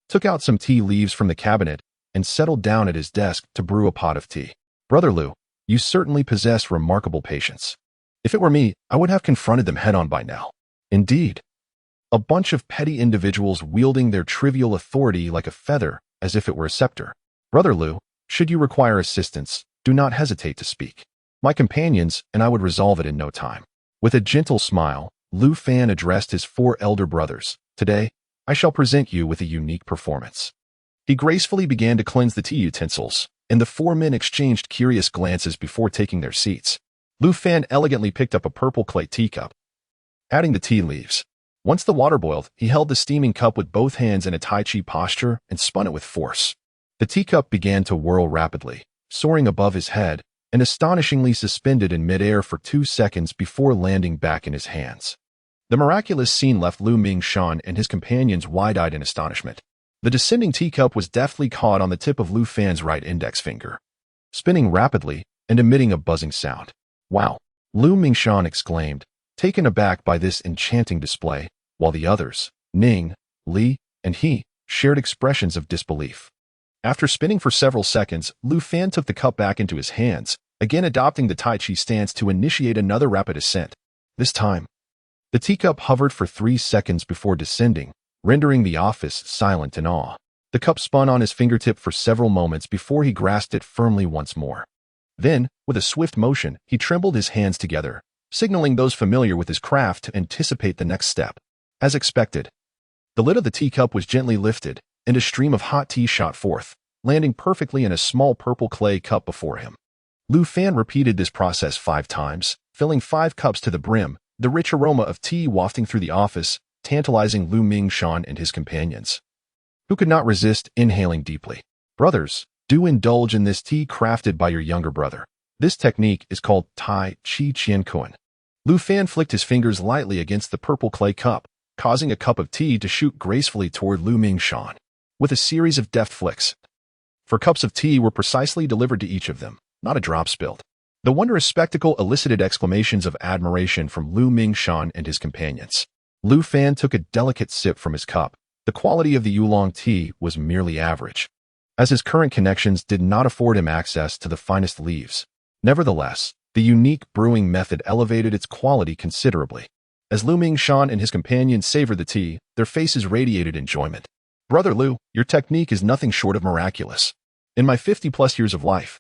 took out some tea leaves from the cabinet and settled down at his desk to brew a pot of tea. "Brother Lu, you certainly possess remarkable patience. If it were me, I would have confronted them head-on by now." "Indeed. A bunch of petty individuals wielding their trivial authority like a feather as if it were a scepter. Brother Lu, should you require assistance, do not hesitate to speak. My companions and I would resolve it in no time." With a gentle smile, Lu Fan addressed his four elder brothers. "Today, I shall present you with a unique performance." He gracefully began to cleanse the tea utensils, and the four men exchanged curious glances before taking their seats. Lu Fan elegantly picked up a purple clay teacup, adding the tea leaves. Once the water boiled, he held the steaming cup with both hands in a Tai Chi posture and spun it with force. The teacup began to whirl rapidly, soaring above his head and astonishingly suspended in midair for 2 seconds before landing back in his hands. The miraculous scene left Lu Mingshan and his companions wide-eyed in astonishment. The descending teacup was deftly caught on the tip of Lu Fan's right index finger, spinning rapidly and emitting a buzzing sound. "Wow!" Lu Mingshan exclaimed, taken aback by this enchanting display, while the others, Ning, Li, and he, shared expressions of disbelief. After spinning for several seconds, Lu Fan took the cup back into his hands, again adopting the Tai Chi stance to initiate another rapid ascent. This time, the teacup hovered for 3 seconds before descending, rendering the office silent in awe. The cup spun on his fingertip for several moments before he grasped it firmly once more. Then, with a swift motion, he trembled his hands together, signaling those familiar with his craft to anticipate the next step. As expected, the lid of the teacup was gently lifted, and a stream of hot tea shot forth, landing perfectly in a small purple clay cup before him. Lu Fan repeated this process 5 times, filling 5 cups to the brim, the rich aroma of tea wafting through the office, tantalizing Lu Mingshan and his companions, who could not resist inhaling deeply. Brothers, do indulge in this tea crafted by your younger brother. This technique is called Tai Chi Chien Kun. Lu Fan flicked his fingers lightly against the purple clay cup, causing a cup of tea to shoot gracefully toward Lu Mingshan, with a series of deft flicks. For cups of tea were precisely delivered to each of them, not a drop spilled. The wondrous spectacle elicited exclamations of admiration from Lu Mingshan and his companions. Lu Fan took a delicate sip from his cup. The quality of the oolong tea was merely average, as his current connections did not afford him access to the finest leaves. Nevertheless, the unique brewing method elevated its quality considerably. As Lu Mingshan and his companions savored the tea, their faces radiated enjoyment. Brother Lu, your technique is nothing short of miraculous. In my 50-plus years of life,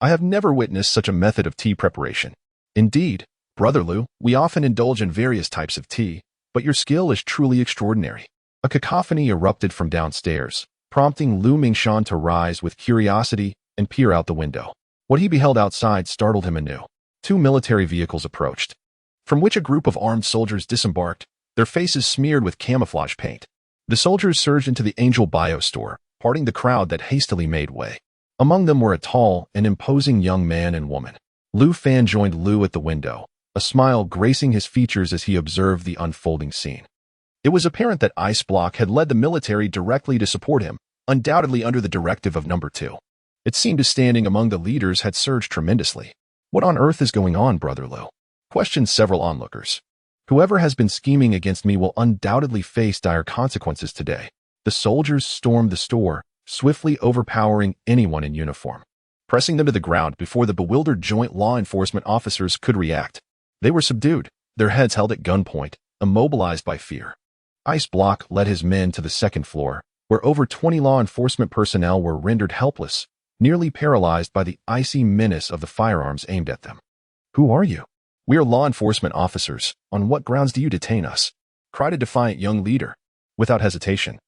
I have never witnessed such a method of tea preparation. Indeed, Brother Lu, we often indulge in various types of tea, but your skill is truly extraordinary. A cacophony erupted from downstairs, prompting Lu Mingshan to rise with curiosity and peer out the window. What he beheld outside startled him anew. 2 military vehicles approached, from which a group of armed soldiers disembarked, their faces smeared with camouflage paint. The soldiers surged into the Angel Bio store, parting the crowd that hastily made way. Among them were a tall and imposing young man and woman. Lu Fan joined Lu at the window, a smile gracing his features as he observed the unfolding scene. It was apparent that Ice Block had led the military directly to support him, undoubtedly under the directive of Number 2. It seemed his standing among the leaders had surged tremendously. What on earth is going on, Brother Lu? Questioned several onlookers. Whoever has been scheming against me will undoubtedly face dire consequences today. The soldiers stormed the store, swiftly overpowering anyone in uniform, pressing them to the ground before the bewildered joint law enforcement officers could react. They were subdued, their heads held at gunpoint, immobilized by fear. Ice Block led his men to the second floor, where over 20 law enforcement personnel were rendered helpless, nearly paralyzed by the icy menace of the firearms aimed at them. Who are you? We are law enforcement officers. On what grounds do you detain us? Cried a defiant young leader. Without hesitation,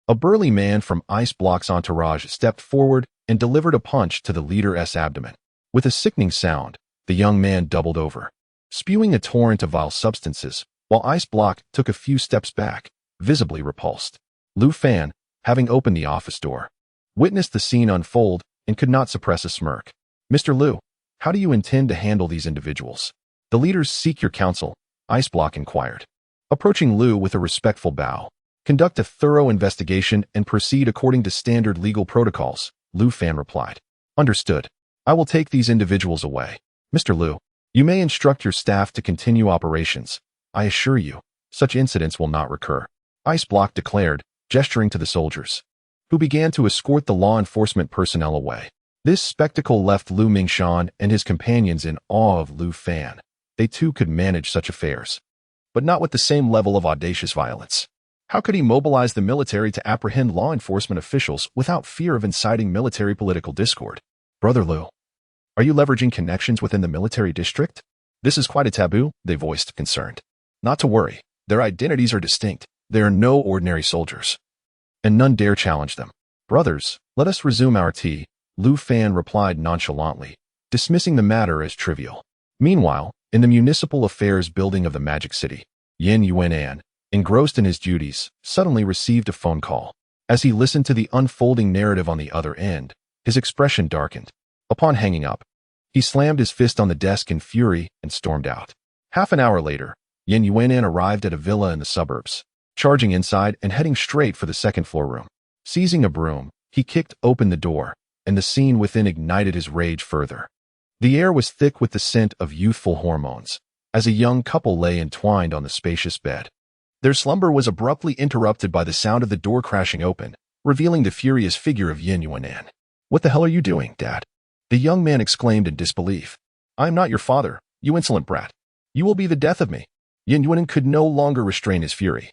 a burly man from Ice Block's entourage stepped forward and delivered a punch to the leader's abdomen. With a sickening sound, the young man doubled over, spewing a torrent of vile substances, while Ice Block took a few steps back, visibly repulsed. Lu Fan, having opened the office door, witnessed the scene unfold and could not suppress a smirk. Mr. Lu, how do you intend to handle these individuals? The leaders seek your counsel, Ice Block inquired. Approaching Lu with a respectful bow, conduct a thorough investigation and proceed according to standard legal protocols, Lu Fan replied. Understood. I will take these individuals away. Mr. Lu, you may instruct your staff to continue operations. I assure you, such incidents will not recur, Ice Block declared, gesturing to the soldiers, who began to escort the law enforcement personnel away. This spectacle left Lu Mingshan and his companions in awe of Lu Fan. They too could manage such affairs, but not with the same level of audacious violence. How could he mobilize the military to apprehend law enforcement officials without fear of inciting military political discord? Brother Lu, are you leveraging connections within the military district? This is quite a taboo, they voiced, concerned. Not to worry, their identities are distinct. They are no ordinary soldiers, and none dare challenge them. Brothers, let us resume our tea, Lu Fan replied nonchalantly, dismissing the matter as trivial. Meanwhile, in the municipal affairs building of the Magic City, Yin Yuanan, engrossed in his duties, suddenly received a phone call. As he listened to the unfolding narrative on the other end, his expression darkened. Upon hanging up, he slammed his fist on the desk in fury and stormed out. Half an hour later, Yin Yuanan arrived at a villa in the suburbs, charging inside and heading straight for the second-floor room. Seizing a broom, he kicked open the door, and the scene within ignited his rage further. The air was thick with the scent of youthful hormones, as a young couple lay entwined on the spacious bed. Their slumber was abruptly interrupted by the sound of the door crashing open, revealing the furious figure of Yin Yuanan. What the hell are you doing, Dad? The young man exclaimed in disbelief. I am not your father, you insolent brat. You will be the death of me. Yin Yuanan could no longer restrain his fury.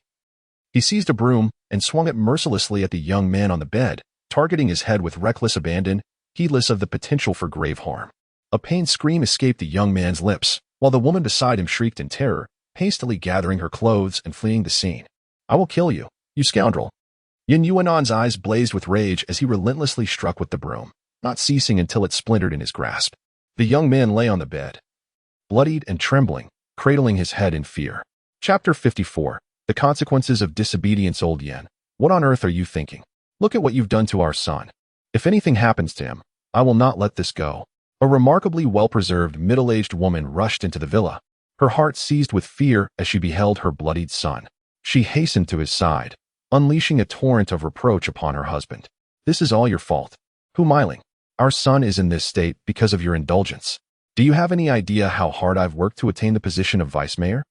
He seized a broom and swung it mercilessly at the young man on the bed, targeting his head with reckless abandon, heedless of the potential for grave harm. A pained scream escaped the young man's lips, while the woman beside him shrieked in terror, hastily gathering her clothes and fleeing the scene. I will kill you, you scoundrel. Yin Yuanan's eyes blazed with rage as he relentlessly struck with the broom, not ceasing until it splintered in his grasp. The young man lay on the bed, bloodied and trembling, cradling his head in fear. Chapter 54. The Consequences of Disobedience. Old Yen, what on earth are you thinking? Look at what you've done to our son. If anything happens to him, I will not let this go. A remarkably well-preserved middle-aged woman rushed into the villa, her heart seized with fear as she beheld her bloodied son. She hastened to his side, unleashing a torrent of reproach upon her husband. This is all your fault. Hu Meiling, our son is in this state because of your indulgence. Do you have any idea how hard I've worked to attain the position of vice mayor?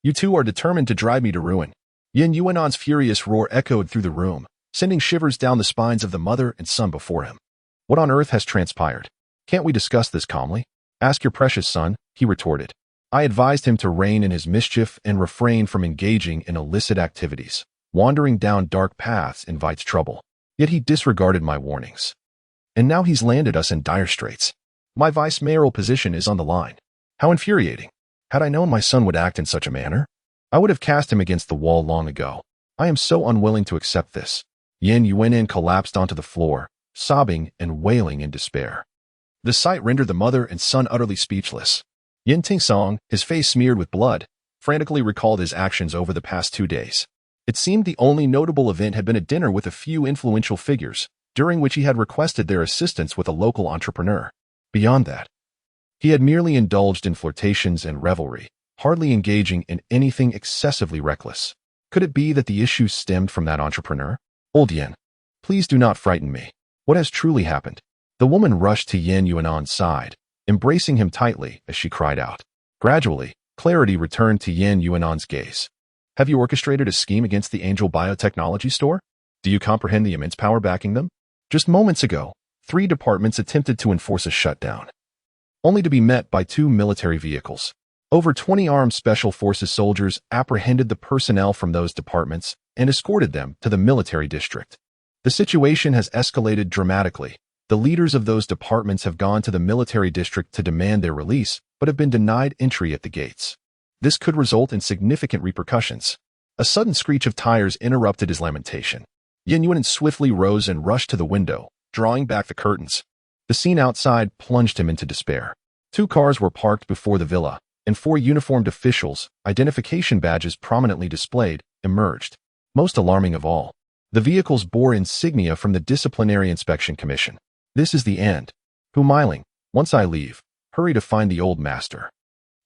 You two are determined to drive me to ruin. Yin Yuanan's furious roar echoed through the room, sending shivers down the spines of the mother and son before him. What on earth has transpired? Can't we discuss this calmly? Ask your precious son, he retorted. I advised him to rein in his mischief and refrain from engaging in illicit activities. Wandering down dark paths invites trouble. Yet he disregarded my warnings. And now he's landed us in dire straits. My vice mayoral position is on the line. How infuriating. Had I known my son would act in such a manner, I would have cast him against the wall long ago. I am so unwilling to accept this. Yin Yuanan collapsed onto the floor, sobbing and wailing in despair. The sight rendered the mother and son utterly speechless. Yin Tingsong, his face smeared with blood, frantically recalled his actions over the past 2 days. It seemed the only notable event had been a dinner with a few influential figures, during which he had requested their assistance with a local entrepreneur. Beyond that, he had merely indulged in flirtations and revelry, hardly engaging in anything excessively reckless. Could it be that the issue stemmed from that entrepreneur? Old Yen, please do not frighten me. What has truly happened? The woman rushed to Yin Yuanan's side, embracing him tightly as she cried out. Gradually, clarity returned to Yin Yuanan's gaze. Have you orchestrated a scheme against the Angel Biotechnology store? Do you comprehend the immense power backing them? Just moments ago, 3 departments attempted to enforce a shutdown, only to be met by 2 military vehicles. Over 20 armed special forces soldiers apprehended the personnel from those departments and escorted them to the military district. The situation has escalated dramatically. The leaders of those departments have gone to the military district to demand their release, but have been denied entry at the gates. This could result in significant repercussions. A sudden screech of tires interrupted his lamentation. Yin Yuanan swiftly rose and rushed to the window, drawing back the curtains. The scene outside plunged him into despair. 2 cars were parked before the villa, and 4 uniformed officials, identification badges prominently displayed, emerged. Most alarming of all, the vehicles bore insignia from the Disciplinary Inspection Commission. This is the end. Hu Meiling, once I leave, hurry to find the old master.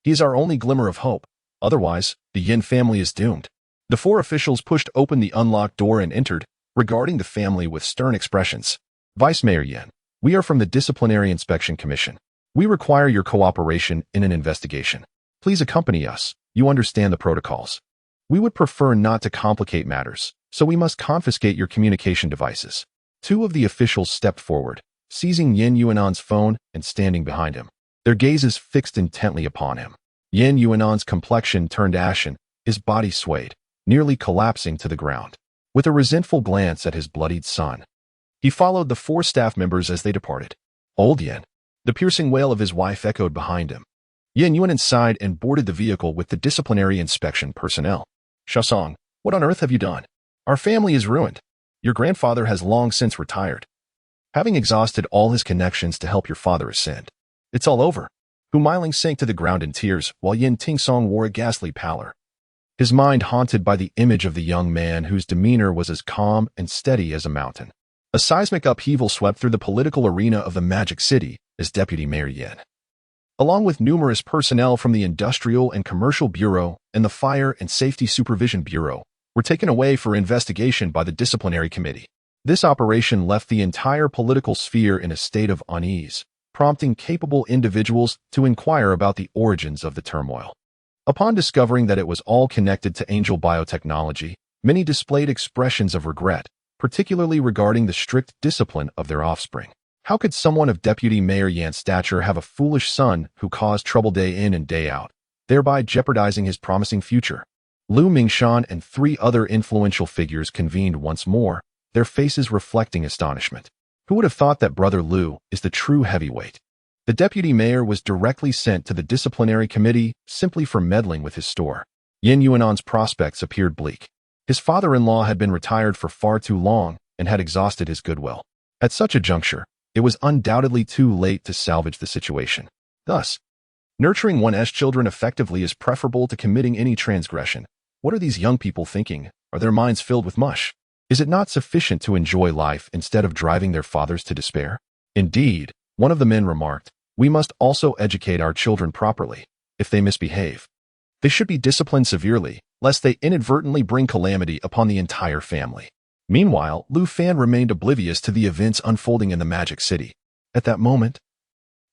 He is our only glimmer of hope. Otherwise, the Yin family is doomed. The 4 officials pushed open the unlocked door and entered, regarding the family with stern expressions. Vice Mayor Yin, we are from the Disciplinary Inspection Commission. We require your cooperation in an investigation. Please accompany us. You understand the protocols. We would prefer not to complicate matters, so we must confiscate your communication devices. 2 of the officials stepped forward, seizing Yin Yuanan's phone and standing behind him, their gazes fixed intently upon him. Yin Yuanan's complexion turned ashen, his body swayed, nearly collapsing to the ground. With a resentful glance at his bloodied son, he followed the 4 staff members as they departed. Old Yen, the piercing wail of his wife echoed behind him. Yin Yuanan sighed and boarded the vehicle with the disciplinary inspection personnel. Shasong, what on earth have you done? Our family is ruined. Your grandfather has long since retired, having exhausted all his connections to help your father ascend. It's all over. Hu Meiling sank to the ground in tears, while Yin Tingsong wore a ghastly pallor, his mind haunted by the image of the young man whose demeanor was as calm and steady as a mountain. A seismic upheaval swept through the political arena of the Magic City as Deputy Mayor Yin, along with numerous personnel from the Industrial and Commercial Bureau and the Fire and Safety Supervision Bureau, were taken away for investigation by the Disciplinary Committee. This operation left the entire political sphere in a state of unease, prompting capable individuals to inquire about the origins of the turmoil. Upon discovering that it was all connected to Angel Biotechnology, many displayed expressions of regret, particularly regarding the strict discipline of their offspring. How could someone of Deputy Mayor Yan's stature have a foolish son who caused trouble day in and day out, thereby jeopardizing his promising future? Lu Mingshan and 3 other influential figures convened once more, their faces reflecting astonishment. Who would have thought that Brother Lu is the true heavyweight? The deputy mayor was directly sent to the disciplinary committee simply for meddling with his store. Yin Yuanan's prospects appeared bleak. His father-in-law had been retired for far too long and had exhausted his goodwill. At such a juncture, it was undoubtedly too late to salvage the situation. Thus, Nurturing one's children effectively is preferable to committing any transgression. What are these young people thinking? Are their minds filled with mush? Is it not sufficient to enjoy life instead of driving their fathers to despair? Indeed, one of the men remarked, we must also educate our children properly. If they misbehave, they should be disciplined severely, lest they inadvertently bring calamity upon the entire family. Meanwhile, Lu Fan remained oblivious to the events unfolding in the Magic City. At that moment,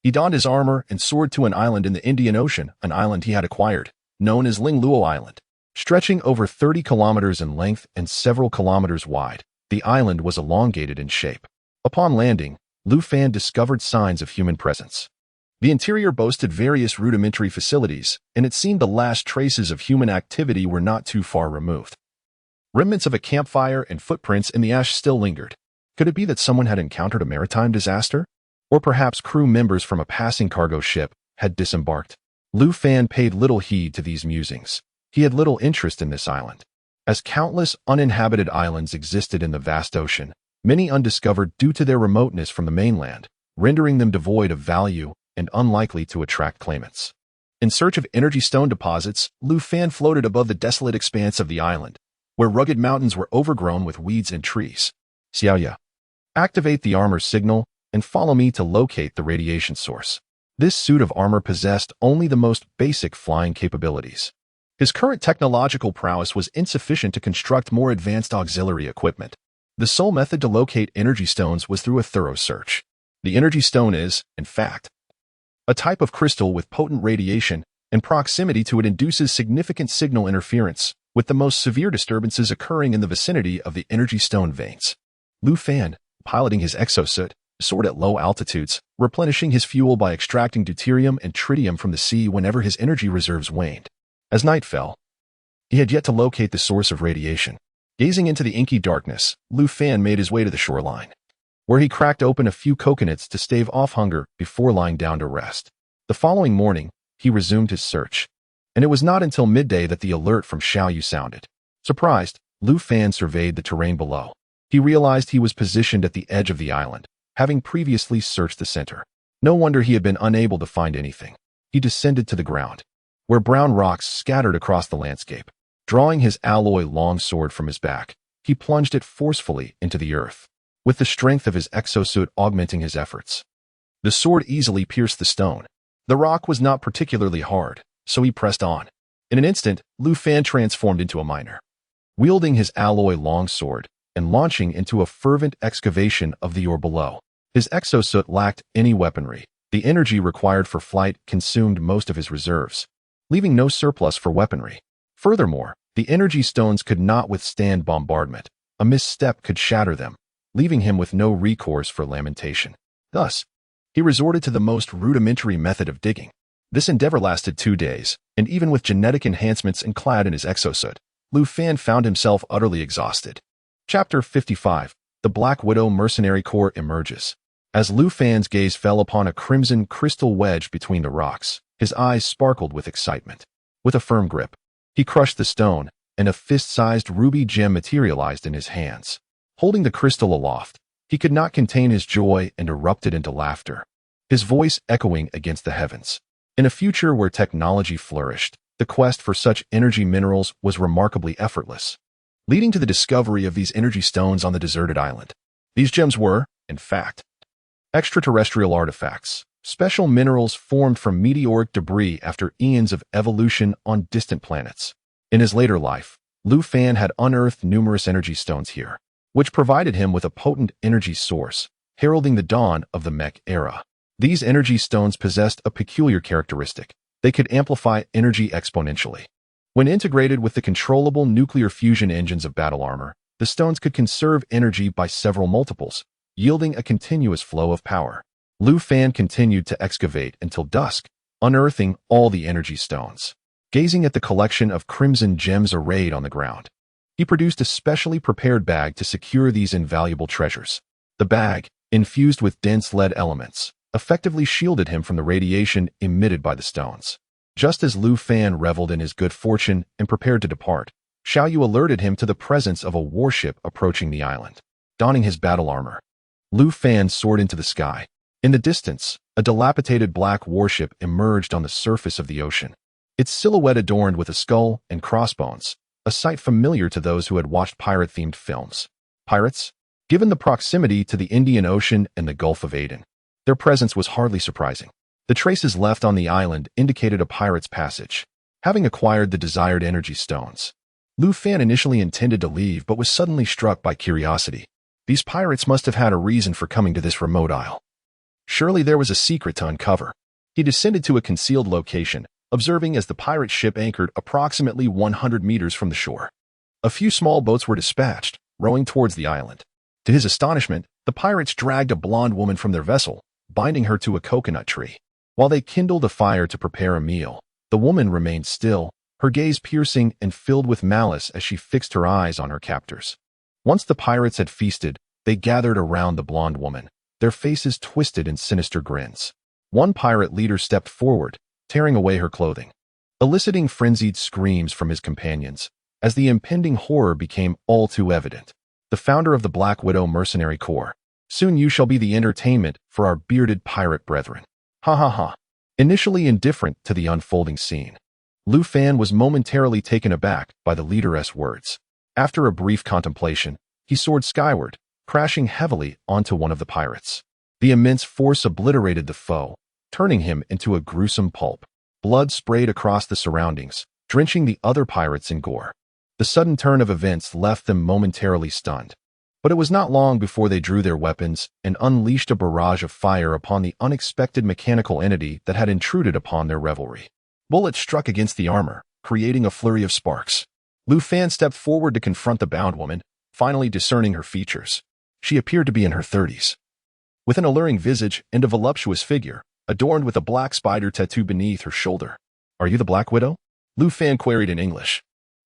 he donned his armor and soared to an island in the Indian Ocean, an island he had acquired, known as Ling Luo Island. Stretching over 30 kilometers in length and several kilometers wide, the island was elongated in shape. Upon landing, Lu Fan discovered signs of human presence. The interior boasted various rudimentary facilities, and it seemed the last traces of human activity were not too far removed. Remnants of a campfire and footprints in the ash still lingered. Could it be that someone had encountered a maritime disaster? Or perhaps crew members from a passing cargo ship had disembarked? Lu Fan paid little heed to these musings. He had little interest in this island. As countless uninhabited islands existed in the vast ocean, many undiscovered due to their remoteness from the mainland, rendering them devoid of value and unlikely to attract claimants. In search of energy stone deposits, Lu Fan floated above the desolate expanse of the island, where rugged mountains were overgrown with weeds and trees. Xiaoya, activate the armor signal and follow me to locate the radiation source. This suit of armor possessed only the most basic flying capabilities. His current technological prowess was insufficient to construct more advanced auxiliary equipment. The sole method to locate energy stones was through a thorough search. The energy stone is, in fact, a type of crystal with potent radiation, and proximity to it induces significant signal interference, with the most severe disturbances occurring in the vicinity of the energy stone veins. Lu Fan, piloting his exosuit, soared at low altitudes, replenishing his fuel by extracting deuterium and tritium from the sea whenever his energy reserves waned. As night fell, he had yet to locate the source of radiation. Gazing into the inky darkness, Lu Fan made his way to the shoreline, where he cracked open a few coconuts to stave off hunger before lying down to rest. The following morning, he resumed his search, and it was not until midday that the alert from Xiaoyu sounded. Surprised, Lu Fan surveyed the terrain below. He realized he was positioned at the edge of the island, having previously searched the center. No wonder he had been unable to find anything. He descended to the ground, where brown rocks scattered across the landscape. Drawing his alloy longsword from his back, he plunged it forcefully into the earth, with the strength of his exosuit augmenting his efforts. The sword easily pierced the stone. The rock was not particularly hard, so he pressed on. In an instant, Lu Fan transformed into a miner, wielding his alloy longsword and launching into a fervent excavation of the ore below. His exosuit lacked any weaponry. The energy required for flight consumed most of his reserves, leaving no surplus for weaponry. Furthermore, the energy stones could not withstand bombardment. A misstep could shatter them, leaving him with no recourse for lamentation. Thus, he resorted to the most rudimentary method of digging. This endeavor lasted 2 days, and even with genetic enhancements and clad in his exosuit, Lu Fan found himself utterly exhausted. Chapter 55. The Black Widow Mercenary Corps emerges. As Lu Fan's gaze fell upon a crimson crystal wedge between the rocks, his eyes sparkled with excitement. With a firm grip, he crushed the stone, and a fist-sized ruby gem materialized in his hands. Holding the crystal aloft, he could not contain his joy and erupted into laughter, his voice echoing against the heavens. In a future where technology flourished, the quest for such energy minerals was remarkably effortless, leading to the discovery of these energy stones on the deserted island. These gems were, in fact, extraterrestrial artifacts, special minerals formed from meteoric debris after eons of evolution on distant planets. In his later life, Lu Fan had unearthed numerous energy stones here, which provided him with a potent energy source, heralding the dawn of the mech era. These energy stones possessed a peculiar characteristic. They could amplify energy exponentially. When integrated with the controllable nuclear fusion engines of battle armor, the stones could conserve energy by several multiples, yielding a continuous flow of power. Lu Fan continued to excavate until dusk, unearthing all the energy stones. Gazing at the collection of crimson gems arrayed on the ground, he produced a specially prepared bag to secure these invaluable treasures. The bag, infused with dense lead elements, effectively shielded him from the radiation emitted by the stones. Just as Lu Fan reveled in his good fortune and prepared to depart, Xiaoyu alerted him to the presence of a warship approaching the island. Donning his battle armor, Lu Fan soared into the sky, In the distance, a dilapidated black warship emerged on the surface of the ocean. Its silhouette adorned with a skull and crossbones, a sight familiar to those who had watched pirate-themed films. Pirates? Given the proximity to the Indian Ocean and the Gulf of Aden, their presence was hardly surprising. The traces left on the island indicated a pirate's passage, having acquired the desired energy stones. Lu Fan initially intended to leave but was suddenly struck by curiosity. These pirates must have had a reason for coming to this remote isle. Surely there was a secret to uncover. He descended to a concealed location, observing as the pirate ship anchored approximately 100 meters from the shore. A few small boats were dispatched, rowing towards the island. To his astonishment, the pirates dragged a blonde woman from their vessel, binding her to a coconut tree. While they kindled a fire to prepare a meal, the woman remained still, her gaze piercing and filled with malice as she fixed her eyes on her captors. Once the pirates had feasted, they gathered around the blonde woman, their faces twisted in sinister grins. One pirate leader stepped forward, tearing away her clothing, eliciting frenzied screams from his companions, as the impending horror became all too evident. The founder of the Black Widow Mercenary Corps. Soon you shall be the entertainment for our bearded pirate brethren. Ha ha ha. Initially indifferent to the unfolding scene, Lu Fan was momentarily taken aback by the leaderess words. After a brief contemplation, he soared skyward, crashing heavily onto one of the pirates. The immense force obliterated the foe, turning him into a gruesome pulp. Blood sprayed across the surroundings, drenching the other pirates in gore. The sudden turn of events left them momentarily stunned. But it was not long before they drew their weapons and unleashed a barrage of fire upon the unexpected mechanical entity that had intruded upon their revelry. Bullets struck against the armor, creating a flurry of sparks. Lu Fan stepped forward to confront the bound woman, finally discerning her features. She appeared to be in her 30s. With an alluring visage and a voluptuous figure, adorned with a black spider tattoo beneath her shoulder. "Are you the Black Widow?" Lu Fan queried in English.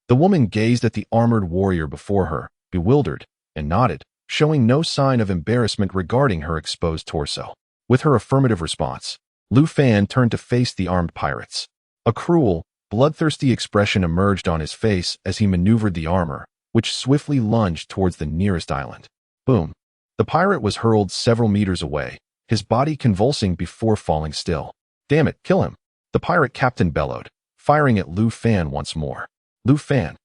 The woman gazed at the armored warrior before her, bewildered, and nodded, showing no sign of embarrassment regarding her exposed torso. With her affirmative response, Lu Fan turned to face the armed pirates. A cruel, bloodthirsty expression emerged on his face as he maneuvered the armor, which swiftly lunged towards the nearest island. Boom! The pirate was hurled several meters away, his body convulsing before falling still. "Damn it, kill him!" the pirate captain bellowed, firing at Lu Fan once more. Lu Fan,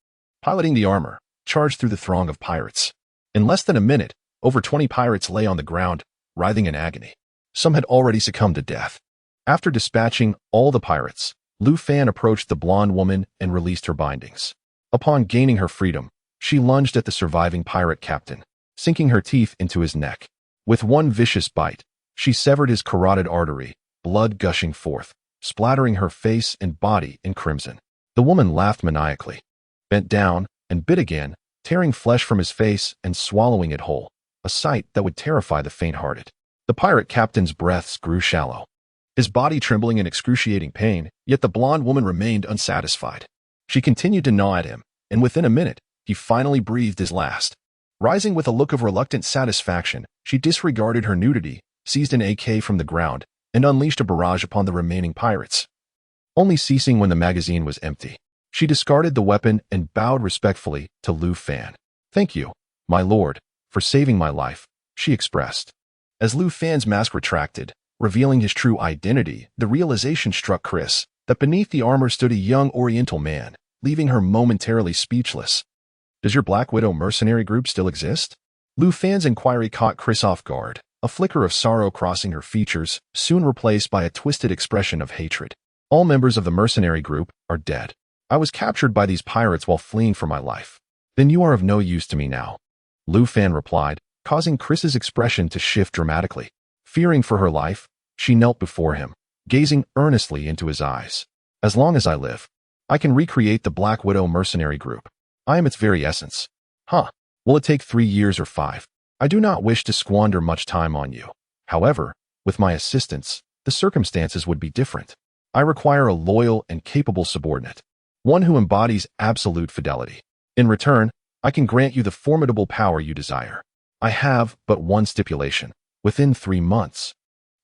piloting the armor, charged through the throng of pirates. In less than a minute, over 20 pirates lay on the ground, writhing in agony. Some had already succumbed to death. After dispatching all the pirates, Lu Fan approached the blonde woman and released her bindings. Upon gaining her freedom, she lunged at the surviving pirate captain, sinking her teeth into his neck. With one vicious bite, she severed his carotid artery, blood gushing forth, splattering her face and body in crimson. The woman laughed maniacally, bent down, and bit again, tearing flesh from his face and swallowing it whole, a sight that would terrify the faint-hearted. The pirate captain's breaths grew shallow, his body trembling in excruciating pain, yet the blonde woman remained unsatisfied. She continued to gnaw at him, and within a minute, he finally breathed his last. Rising with a look of reluctant satisfaction, she disregarded her nudity, seized an AK from the ground, and unleashed a barrage upon the remaining pirates. Only ceasing when the magazine was empty. She discarded the weapon and bowed respectfully to Lu Fan. "Thank you, my lord, for saving my life," she expressed. As Lu Fan's mask retracted, revealing his true identity, the realization struck Chris that beneath the armor stood a young Oriental man, leaving her momentarily speechless. "Does your Black Widow mercenary group still exist?" Lu Fan's inquiry caught Chris off guard, a flicker of sorrow crossing her features, soon replaced by a twisted expression of hatred. "All members of the mercenary group are dead. I was captured by these pirates while fleeing for my life." "Then you are of no use to me now," Lu Fan replied, causing Chris's expression to shift dramatically. Fearing for her life, she knelt before him, gazing earnestly into his eyes. "As long as I live, I can recreate the Black Widow mercenary group. I am its very essence." "Huh. Will it take 3 years or 5? I do not wish to squander much time on you. However, with my assistance, the circumstances would be different. I require a loyal and capable subordinate, one who embodies absolute fidelity. In return, I can grant you the formidable power you desire. I have but one stipulation. Within 3 months,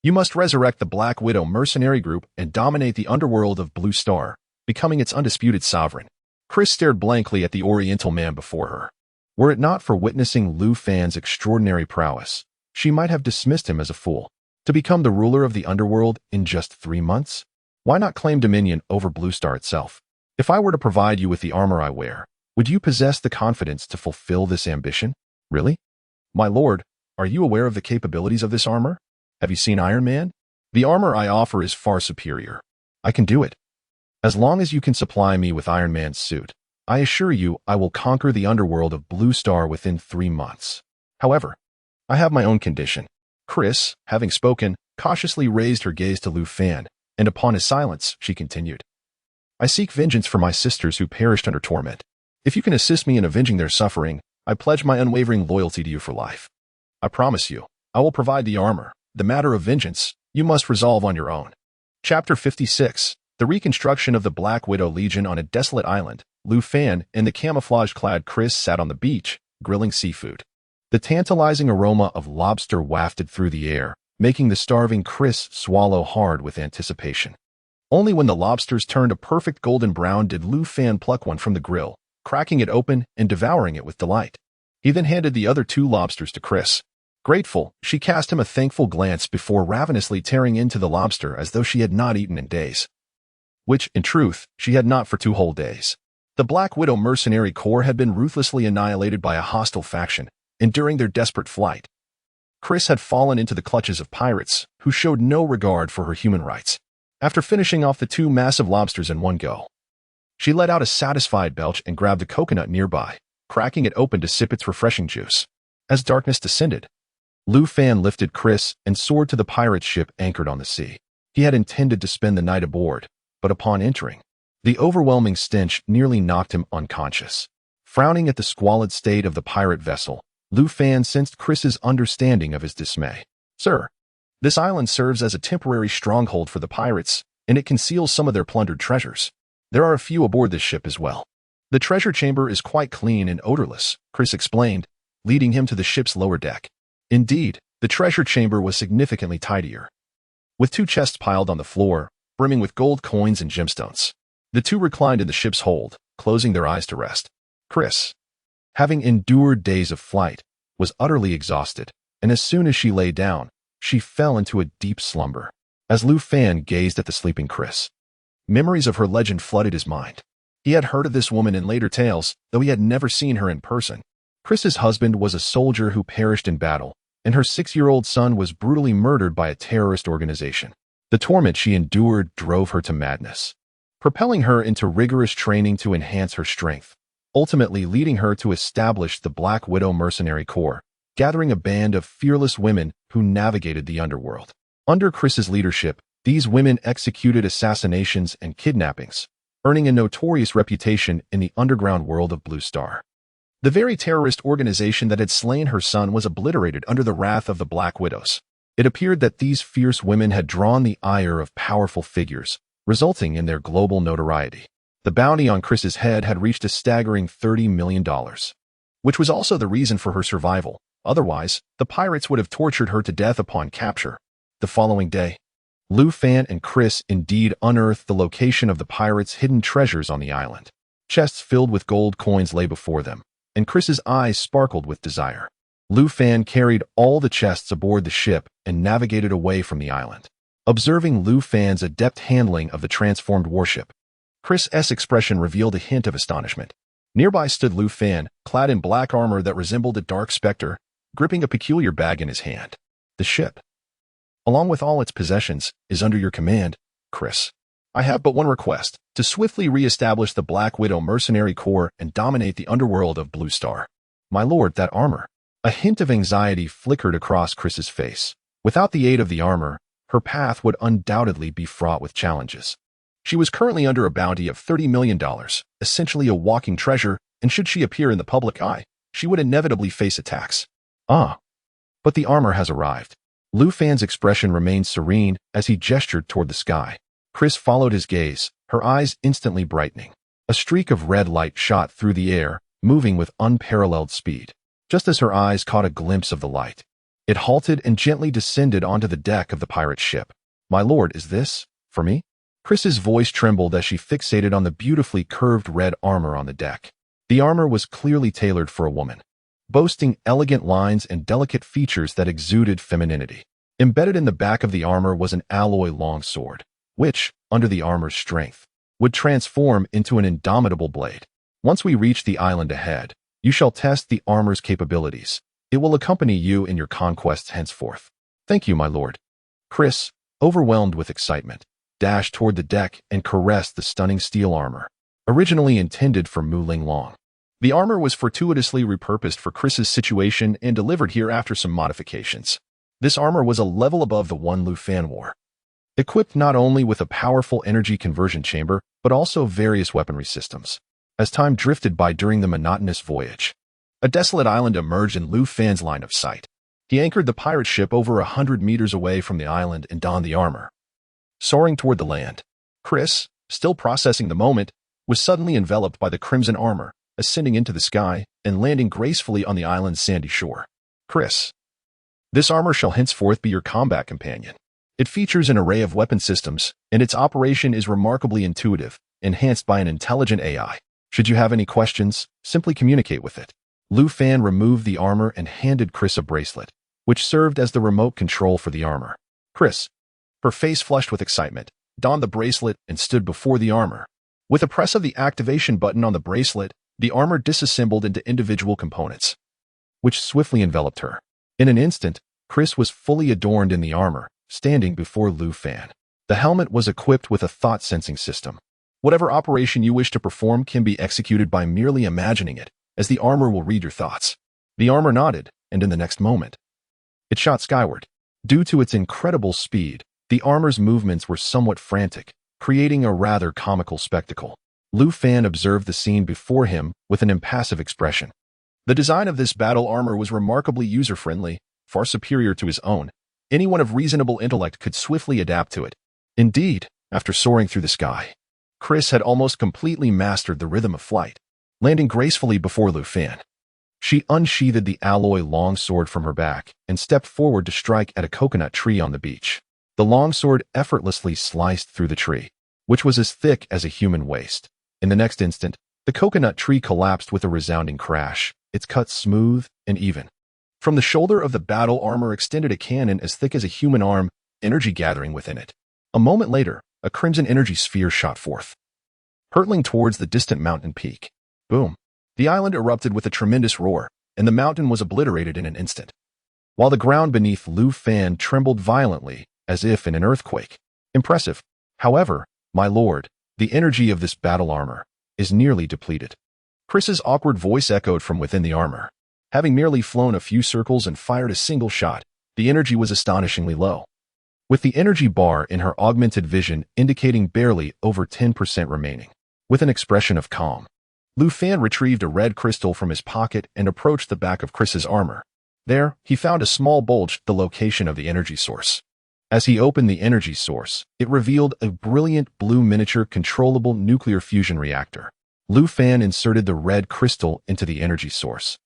you must resurrect the Black Widow mercenary group and dominate the underworld of Blue Star, becoming its undisputed sovereign." Chris stared blankly at the Oriental man before her. Were it not for witnessing Lu Fan's extraordinary prowess, she might have dismissed him as a fool. To become the ruler of the underworld in just 3 months? Why not claim dominion over Blue Star itself? If I were to provide you with the armor I wear, would you possess the confidence to fulfill this ambition? Really? My lord, are you aware of the capabilities of this armor? Have you seen Iron Man? The armor I offer is far superior. I can do it. As long as you can supply me with Iron Man's suit, I assure you I will conquer the underworld of Blue Star within 3 months. However, I have my own condition. Chris, having spoken, cautiously raised her gaze to Lu Fan, and upon his silence, she continued. I seek vengeance for my sisters who perished under torment. If you can assist me in avenging their suffering, I pledge my unwavering loyalty to you for life. I promise you, I will provide the armor. The matter of vengeance, you must resolve on your own. Chapter 56. The reconstruction of the Black Widow Legion on a desolate island. Lu Fan and the camouflage-clad Chris sat on the beach, grilling seafood. The tantalizing aroma of lobster wafted through the air, making the starving Chris swallow hard with anticipation. Only when the lobsters turned a perfect golden brown did Lu Fan pluck one from the grill, cracking it open and devouring it with delight. He then handed the other 2 lobsters to Chris. Grateful, she cast him a thankful glance before ravenously tearing into the lobster as though she had not eaten in days. Which, in truth, she had not for 2 whole days. The Black Widow mercenary corps had been ruthlessly annihilated by a hostile faction, and during their desperate flight, Chris had fallen into the clutches of pirates, who showed no regard for her human rights. After finishing off the 2 massive lobsters in one go, she let out a satisfied belch and grabbed a coconut nearby, cracking it open to sip its refreshing juice. As darkness descended, Lu Fan lifted Chris and soared to the pirate ship anchored on the sea. He had intended to spend the night aboard, but upon entering, the overwhelming stench nearly knocked him unconscious. Frowning at the squalid state of the pirate vessel, Lu Fan sensed Chris's understanding of his dismay. Sir, this island serves as a temporary stronghold for the pirates, and it conceals some of their plundered treasures. There are a few aboard this ship as well. The treasure chamber is quite clean and odorless, Chris explained, leading him to the ship's lower deck. Indeed, the treasure chamber was significantly tidier, with 2 chests piled on the floor, brimming with gold coins and gemstones. The 2 reclined in the ship's hold, closing their eyes to rest. Chris, having endured days of flight, was utterly exhausted, and as soon as she lay down, she fell into a deep slumber. As Lu Fan gazed at the sleeping Chris, memories of her legend flooded his mind. He had heard of this woman in later tales, though he had never seen her in person. Chris's husband was a soldier who perished in battle, and her 6-year-old son was brutally murdered by a terrorist organization. The torment she endured drove her to madness, propelling her into rigorous training to enhance her strength, ultimately leading her to establish the Black Widow Mercenary Corps, gathering a band of fearless women who navigated the underworld. Under Chris's leadership, these women executed assassinations and kidnappings, earning a notorious reputation in the underground world of Blue Star. The very terrorist organization that had slain her son was obliterated under the wrath of the Black Widows. It appeared that these fierce women had drawn the ire of powerful figures, resulting in their global notoriety. The bounty on Chris's head had reached a staggering $30 million, which was also the reason for her survival. Otherwise, the pirates would have tortured her to death upon capture. The following day, Lu Fan and Chris indeed unearthed the location of the pirates' hidden treasures on the island. Chests filled with gold coins lay before them, and Chris's eyes sparkled with desire. Lu Fan carried all the chests aboard the ship and navigated away from the island. Observing Lu Fan's adept handling of the transformed warship, Chris's expression revealed a hint of astonishment. Nearby stood Lu Fan, clad in black armor that resembled a dark specter, gripping a peculiar bag in his hand. The ship, along with all its possessions, is under your command, Chris. I have but one request, to swiftly re-establish the Black Widow Mercenary Corps and dominate the underworld of Blue Star. My lord, that armor. A hint of anxiety flickered across Chris's face. Without the aid of the armor, her path would undoubtedly be fraught with challenges. She was currently under a bounty of $30 million, essentially a walking treasure, and should she appear in the public eye, she would inevitably face attacks. But the armor has arrived. Lu Fan's expression remained serene as he gestured toward the sky. Chris followed his gaze, her eyes instantly brightening. A streak of red light shot through the air, moving with unparalleled speed. Just as her eyes caught a glimpse of the light, it halted and gently descended onto the deck of the pirate ship. My lord, is this for me? Chris's voice trembled as she fixated on the beautifully curved red armor on the deck. The armor was clearly tailored for a woman, boasting elegant lines and delicate features that exuded femininity. Embedded in the back of the armor was an alloy longsword, which, under the armor's strength, would transform into an indomitable blade. Once we reach the island ahead, you shall test the armor's capabilities. It will accompany you in your conquests henceforth. Thank you, my lord. Chris, overwhelmed with excitement, dashed toward the deck and caressed the stunning steel armor, originally intended for Mu Ling Long. The armor was fortuitously repurposed for Chris's situation and delivered here after some modifications. This armor was a level above the one Lu Fan wore, equipped not only with a powerful energy conversion chamber, but also various weaponry systems. As time drifted by during the monotonous voyage, a desolate island emerged in Lu Fan's line of sight. He anchored the pirate ship over 100 meters away from the island and donned the armor. Soaring toward the land, Chris, still processing the moment, was suddenly enveloped by the crimson armor, ascending into the sky and landing gracefully on the island's sandy shore. Chris, this armor shall henceforth be your combat companion. It features an array of weapon systems, and its operation is remarkably intuitive, enhanced by an intelligent AI. Should you have any questions, simply communicate with it. Lu Fan removed the armor and handed Chris a bracelet, which served as the remote control for the armor. Chris, her face flushed with excitement, donned the bracelet and stood before the armor. With a press of the activation button on the bracelet, the armor disassembled into individual components, which swiftly enveloped her. In an instant, Chris was fully adorned in the armor, standing before Lu Fan. The helmet was equipped with a thought-sensing system. Whatever operation you wish to perform can be executed by merely imagining it, as the armor will read your thoughts. The armor nodded, and in the next moment, it shot skyward. Due to its incredible speed, the armor's movements were somewhat frantic, creating a rather comical spectacle. Lu Fan observed the scene before him with an impassive expression. The design of this battle armor was remarkably user-friendly, far superior to his own. Anyone of reasonable intellect could swiftly adapt to it. Indeed, after soaring through the sky, Chris had almost completely mastered the rhythm of flight, landing gracefully before Lu Fan. She unsheathed the alloy longsword from her back and stepped forward to strike at a coconut tree on the beach. The longsword effortlessly sliced through the tree, which was as thick as a human waist. In the next instant, the coconut tree collapsed with a resounding crash, its cut smooth and even. From the shoulder of the battle armor extended a cannon as thick as a human arm, energy gathering within it. A moment later, a crimson energy sphere shot forth, hurtling towards the distant mountain peak. Boom! The island erupted with a tremendous roar, and the mountain was obliterated in an instant, while the ground beneath Lu Fan trembled violently, as if in an earthquake. Impressive. However, my lord, the energy of this battle armor is nearly depleted. Chris's awkward voice echoed from within the armor. Having merely flown a few circles and fired a single shot, the energy was astonishingly low, with the energy bar in her augmented vision indicating barely over 10% remaining. With an expression of calm, Lu Fan retrieved a red crystal from his pocket and approached the back of Chris's armor. There, he found a small bulge, the location of the energy source. As he opened the energy source, it revealed a brilliant blue miniature controllable nuclear fusion reactor. Lu Fan inserted the red crystal into the energy source,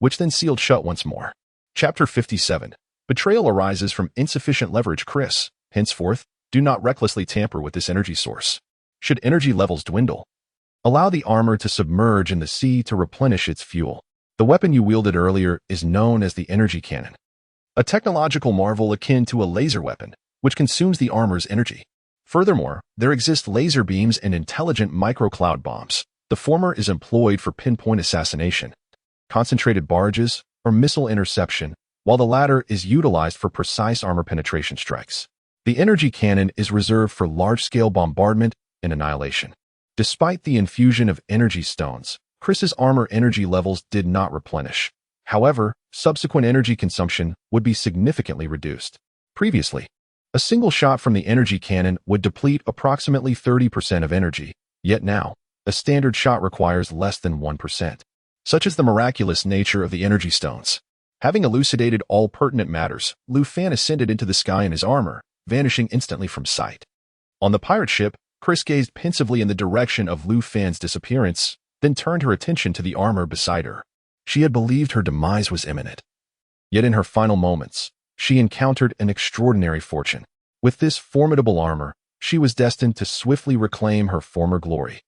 which then sealed shut once more. Chapter 57. Betrayal arises from insufficient leverage. Chris, henceforth, do not recklessly tamper with this energy source. Should energy levels dwindle, allow the armor to submerge in the sea to replenish its fuel. The weapon you wielded earlier is known as the energy cannon, a technological marvel akin to a laser weapon, which consumes the armor's energy. Furthermore, there exist laser beams and intelligent microcloud bombs. The former is employed for pinpoint assassination, concentrated barrages, or missile interception, while the latter is utilized for precise armor penetration strikes. The energy cannon is reserved for large-scale bombardment and annihilation. Despite the infusion of energy stones, Chris's armor energy levels did not replenish. However, subsequent energy consumption would be significantly reduced. Previously, a single shot from the energy cannon would deplete approximately 30% of energy, yet now, a standard shot requires less than 1%. Such is the miraculous nature of the energy stones. Having elucidated all pertinent matters, Lu Fan ascended into the sky in his armor, vanishing instantly from sight. On the pirate ship, Chris gazed pensively in the direction of Lu Fan's disappearance, then turned her attention to the armor beside her. She had believed her demise was imminent. Yet in her final moments, she encountered an extraordinary fortune. With this formidable armor, she was destined to swiftly reclaim her former glory.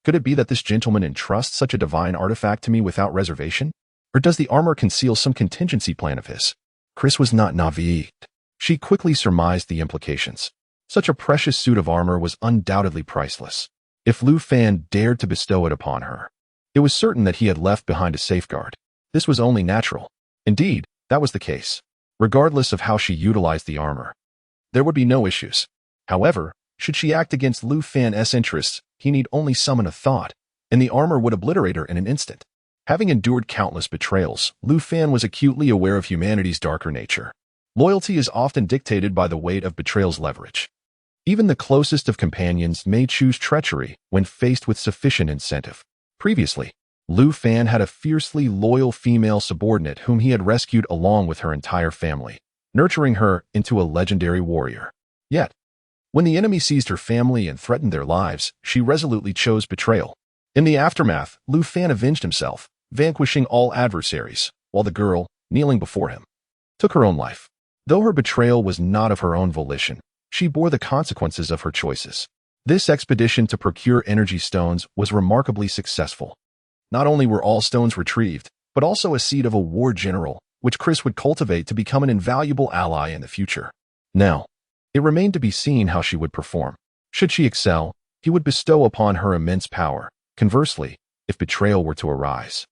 Could it be that this gentleman entrusts such a divine artifact to me without reservation? Or does the armor conceal some contingency plan of his? Chris was not naive. She quickly surmised the implications. Such a precious suit of armor was undoubtedly priceless. If Lu Fan dared to bestow it upon her, it was certain that he had left behind a safeguard. This was only natural. Indeed, that was the case. Regardless of how she utilized the armor, there would be no issues. However, should she act against Lu Fan's interests, he need only summon a thought, and the armor would obliterate her in an instant. Having endured countless betrayals, Lu Fan was acutely aware of humanity's darker nature. Loyalty is often dictated by the weight of betrayal's leverage. Even the closest of companions may choose treachery when faced with sufficient incentive. Previously, Lu Fan had a fiercely loyal female subordinate whom he had rescued along with her entire family, nurturing her into a legendary warrior. Yet, when the enemy seized her family and threatened their lives, she resolutely chose betrayal. In the aftermath, Lu Fan avenged himself, vanquishing all adversaries, while the girl, kneeling before him, took her own life. Though her betrayal was not of her own volition, she bore the consequences of her choices. This expedition to procure energy stones was remarkably successful. Not only were all stones retrieved, but also a seed of a war general, which Chris would cultivate to become an invaluable ally in the future. Now, it remained to be seen how she would perform. Should she excel, he would bestow upon her immense power. Conversely, if betrayal were to arise,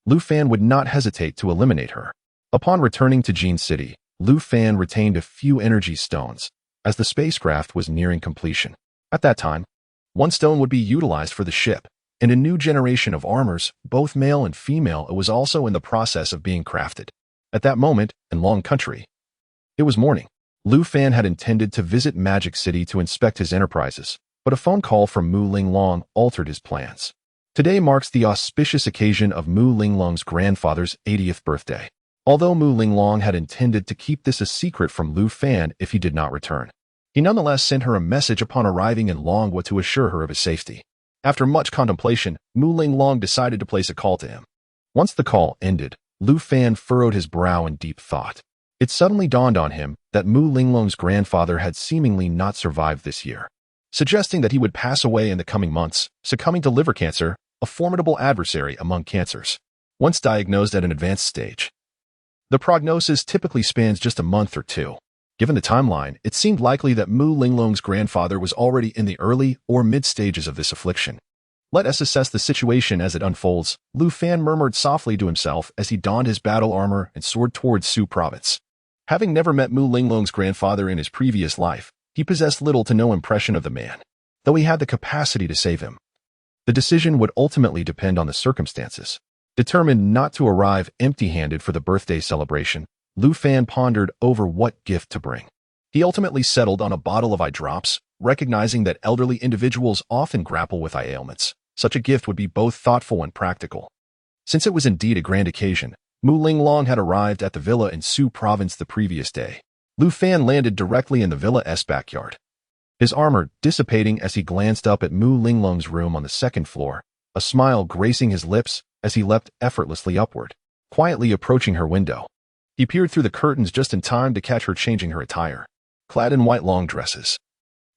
Lu Fan would not hesitate to eliminate her. Upon returning to Jean City, Lu Fan retained a few energy stones, as the spacecraft was nearing completion. At that time, one stone would be utilized for the ship, and a new generation of armors, both male and female, was also in the process of being crafted. At that moment, in Long Country, it was morning. Lu Fan had intended to visit Magic City to inspect his enterprises, but a phone call from Mu Linglong altered his plans. Today marks the auspicious occasion of Mu Linglong's grandfather's 80th birthday. Although Mu Linglong had intended to keep this a secret from Lu Fan if he did not return, he nonetheless sent her a message upon arriving in Longhua to assure her of his safety. After much contemplation, Mu Linglong decided to place a call to him. Once the call ended, Lu Fan furrowed his brow in deep thought. It suddenly dawned on him that Mu Linglong's grandfather had seemingly not survived this year, suggesting that he would pass away in the coming months, succumbing to liver cancer, a formidable adversary among cancers, once diagnosed at an advanced stage. The prognosis typically spans just a month or two. Given the timeline, it seemed likely that Mu Linglong's grandfather was already in the early or mid stages of this affliction. Let us assess the situation as it unfolds, Lu Fan murmured softly to himself as he donned his battle armor and soared towards Su Province. Having never met Mu Linglong's grandfather in his previous life, he possessed little to no impression of the man, though he had the capacity to save him. The decision would ultimately depend on the circumstances. Determined not to arrive empty-handed for the birthday celebration, Lu Fan pondered over what gift to bring. He ultimately settled on a bottle of eye drops, recognizing that elderly individuals often grapple with eye ailments. Such a gift would be both thoughtful and practical. Since it was indeed a grand occasion, Mu Linglong had arrived at the villa in Su Province the previous day. Lu Fan landed directly in the villa's backyard, his armor dissipating as he glanced up at Mu Linglong's room on the second floor, a smile gracing his lips as he leapt effortlessly upward, quietly approaching her window. He peered through the curtains just in time to catch her changing her attire, clad in white long dresses.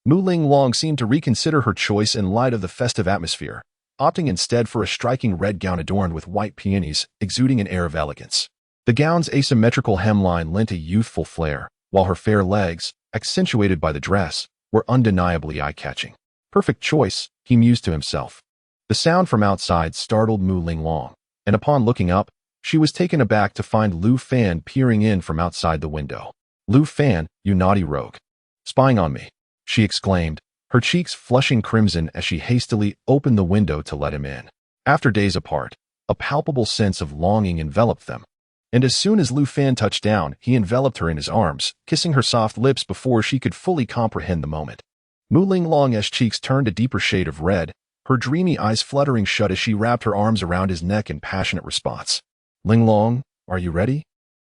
Mu Linglong seemed to reconsider her choice in light of the festive atmosphere, opting instead for a striking red gown adorned with white peonies, exuding an air of elegance. The gown's asymmetrical hemline lent a youthful flair, while her fair legs, accentuated by the dress, were undeniably eye-catching. Perfect choice, he mused to himself. The sound from outside startled Mu Linglong, and upon looking up, she was taken aback to find Lu Fan peering in from outside the window. "Lu Fan, you naughty rogue. Spying on me," she exclaimed, her cheeks flushing crimson as she hastily opened the window to let him in. After days apart, a palpable sense of longing enveloped them, and as soon as Lu Fan touched down, he enveloped her in his arms, kissing her soft lips before she could fully comprehend the moment. Mu Linglong's cheeks turned a deeper shade of red, her dreamy eyes fluttering shut as she wrapped her arms around his neck in passionate response. "Linglong, are you ready?"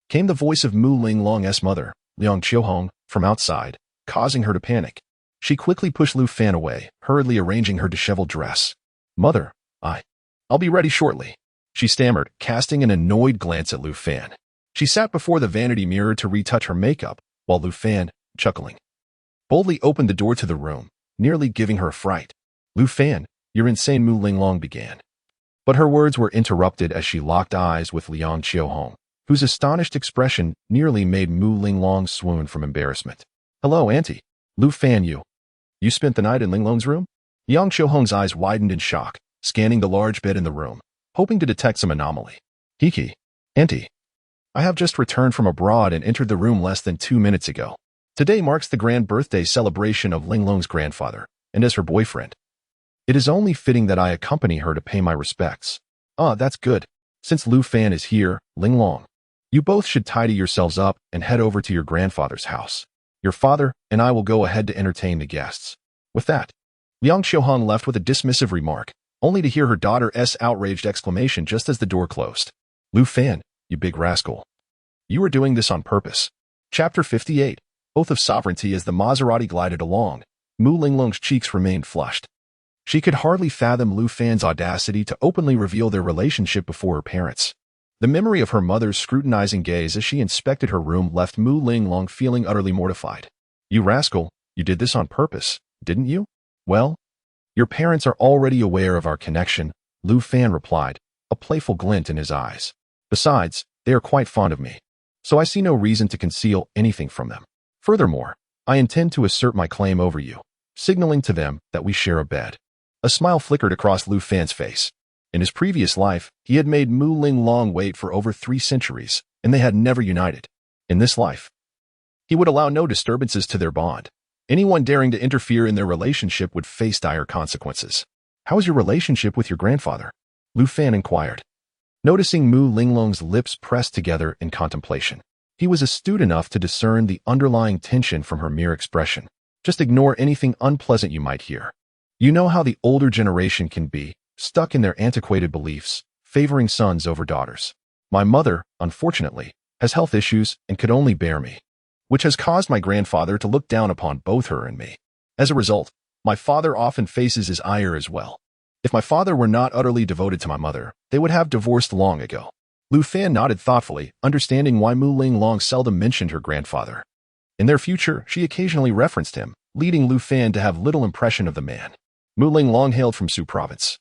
came the voice of Mu Linglong's mother, Liang Qiuhong, from outside, causing her to panic. She quickly pushed Lu Fan away, hurriedly arranging her disheveled dress. "Mother, I'll be ready shortly," she stammered, casting an annoyed glance at Lu Fan. She sat before the vanity mirror to retouch her makeup, while Lu Fan, chuckling, boldly opened the door to the room, nearly giving her a fright. "Lu Fan, you're insane," Mu Linglong began. But her words were interrupted as she locked eyes with Liang Qiuhong, whose astonished expression nearly made Mu Linglong swoon from embarrassment. "Hello, Auntie. Lu Fan, You spent the night in Linglong's room?" Yang Xiaohong's eyes widened in shock, scanning the large bed in the room, hoping to detect some anomaly. "Hiki. Auntie. I have just returned from abroad and entered the room less than 2 minutes ago. Today marks the grand birthday celebration of Linglong's grandfather, and as her boyfriend, it is only fitting that I accompany her to pay my respects." "Ah, that's good. Since Lu Fan is here, Linglong, you both should tidy yourselves up and head over to your grandfather's house. Your father and I will go ahead to entertain the guests." With that, Liang Xiaohong left with a dismissive remark, only to hear her daughter's outraged exclamation just as the door closed. "Lu Fan, you big rascal. You were doing this on purpose." Chapter 58, Oath of Sovereignty. As the Maserati glided along, Mu Linglong's cheeks remained flushed. She could hardly fathom Lu Fan's audacity to openly reveal their relationship before her parents. The memory of her mother's scrutinizing gaze as she inspected her room left Mu Linglong feeling utterly mortified. "You rascal, you did this on purpose, didn't you?" "Well, your parents are already aware of our connection," Lu Fan replied, a playful glint in his eyes. "Besides, they are quite fond of me, so I see no reason to conceal anything from them. Furthermore, I intend to assert my claim over you, signaling to them that we share a bed." A smile flickered across Lu Fan's face. In his previous life, he had made Mu Linglong wait for over 3 centuries, and they had never united. In this life, he would allow no disturbances to their bond. Anyone daring to interfere in their relationship would face dire consequences. "How is your relationship with your grandfather?" Lu Fan inquired, noticing Mu Linglong's lips pressed together in contemplation. He was astute enough to discern the underlying tension from her mere expression. "Just ignore anything unpleasant you might hear. You know how the older generation can be, stuck in their antiquated beliefs, favoring sons over daughters. My mother, unfortunately, has health issues and could only bear me, which has caused my grandfather to look down upon both her and me. As a result, my father often faces his ire as well. If my father were not utterly devoted to my mother, they would have divorced long ago." Lu Fan nodded thoughtfully, understanding why Mu Linglong seldom mentioned her grandfather. In their future, she occasionally referenced him, leading Lu Fan to have little impression of the man. Mu Linglong hailed from Su Province,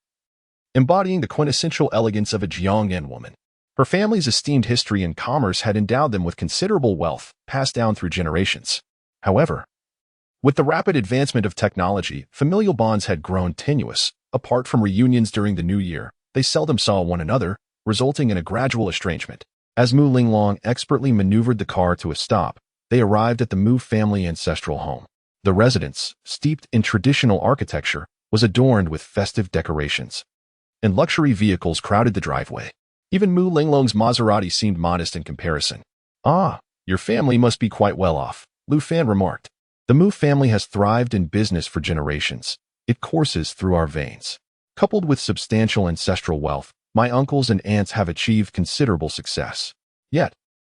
embodying the quintessential elegance of a Jiangnan woman. Her family's esteemed history and commerce had endowed them with considerable wealth, passed down through generations. However, with the rapid advancement of technology, familial bonds had grown tenuous. Apart from reunions during the New Year, they seldom saw one another, resulting in a gradual estrangement. As Mu Linglong expertly maneuvered the car to a stop, they arrived at the Mu family ancestral home. The residence, steeped in traditional architecture, was adorned with festive decorations, and luxury vehicles crowded the driveway. Even Mu Linglong's Maserati seemed modest in comparison. "Ah, your family must be quite well off," Lu Fan remarked. "The Mu family has thrived in business for generations. It courses through our veins. Coupled with substantial ancestral wealth, my uncles and aunts have achieved considerable success. Yet,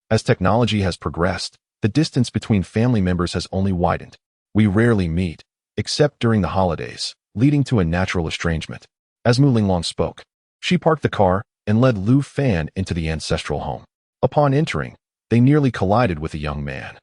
as technology has progressed, the distance between family members has only widened. We rarely meet, except during the holidays, leading to a natural estrangement." As Mu Linglong spoke, she parked the car and led Lu Fan into the ancestral home. Upon entering, they nearly collided with a young man.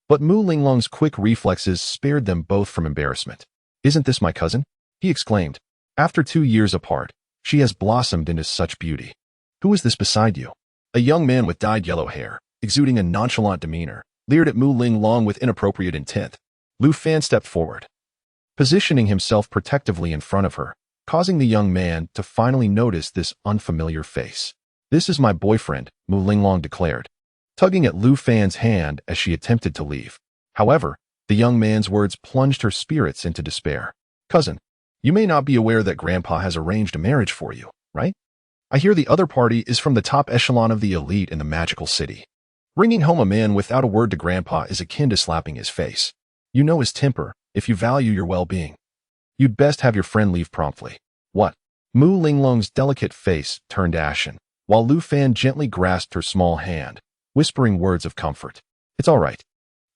But Mu Linglong's quick reflexes spared them both from embarrassment. "Isn't this my cousin?" he exclaimed. "After 2 years apart, she has blossomed into such beauty. Who is this beside you?" A young man with dyed yellow hair, exuding a nonchalant demeanor, leered at Mu Linglong with inappropriate intent. Lu Fan stepped forward, positioning himself protectively in front of her, causing the young man to finally notice this unfamiliar face. "This is my boyfriend," Mu Linglong declared, tugging at Lu Fan's hand as she attempted to leave. However, the young man's words plunged her spirits into despair. "Cousin, you may not be aware that Grandpa has arranged a marriage for you, right? I hear the other party is from the top echelon of the elite in the magical city. Bringing home a man without a word to Grandpa is akin to slapping his face. You know his temper. If you value your well-being, you'd best have your friend leave promptly." "What?" Mu Linglong's delicate face turned ashen, while Lu Fan gently grasped her small hand, whispering words of comfort. "It's all right.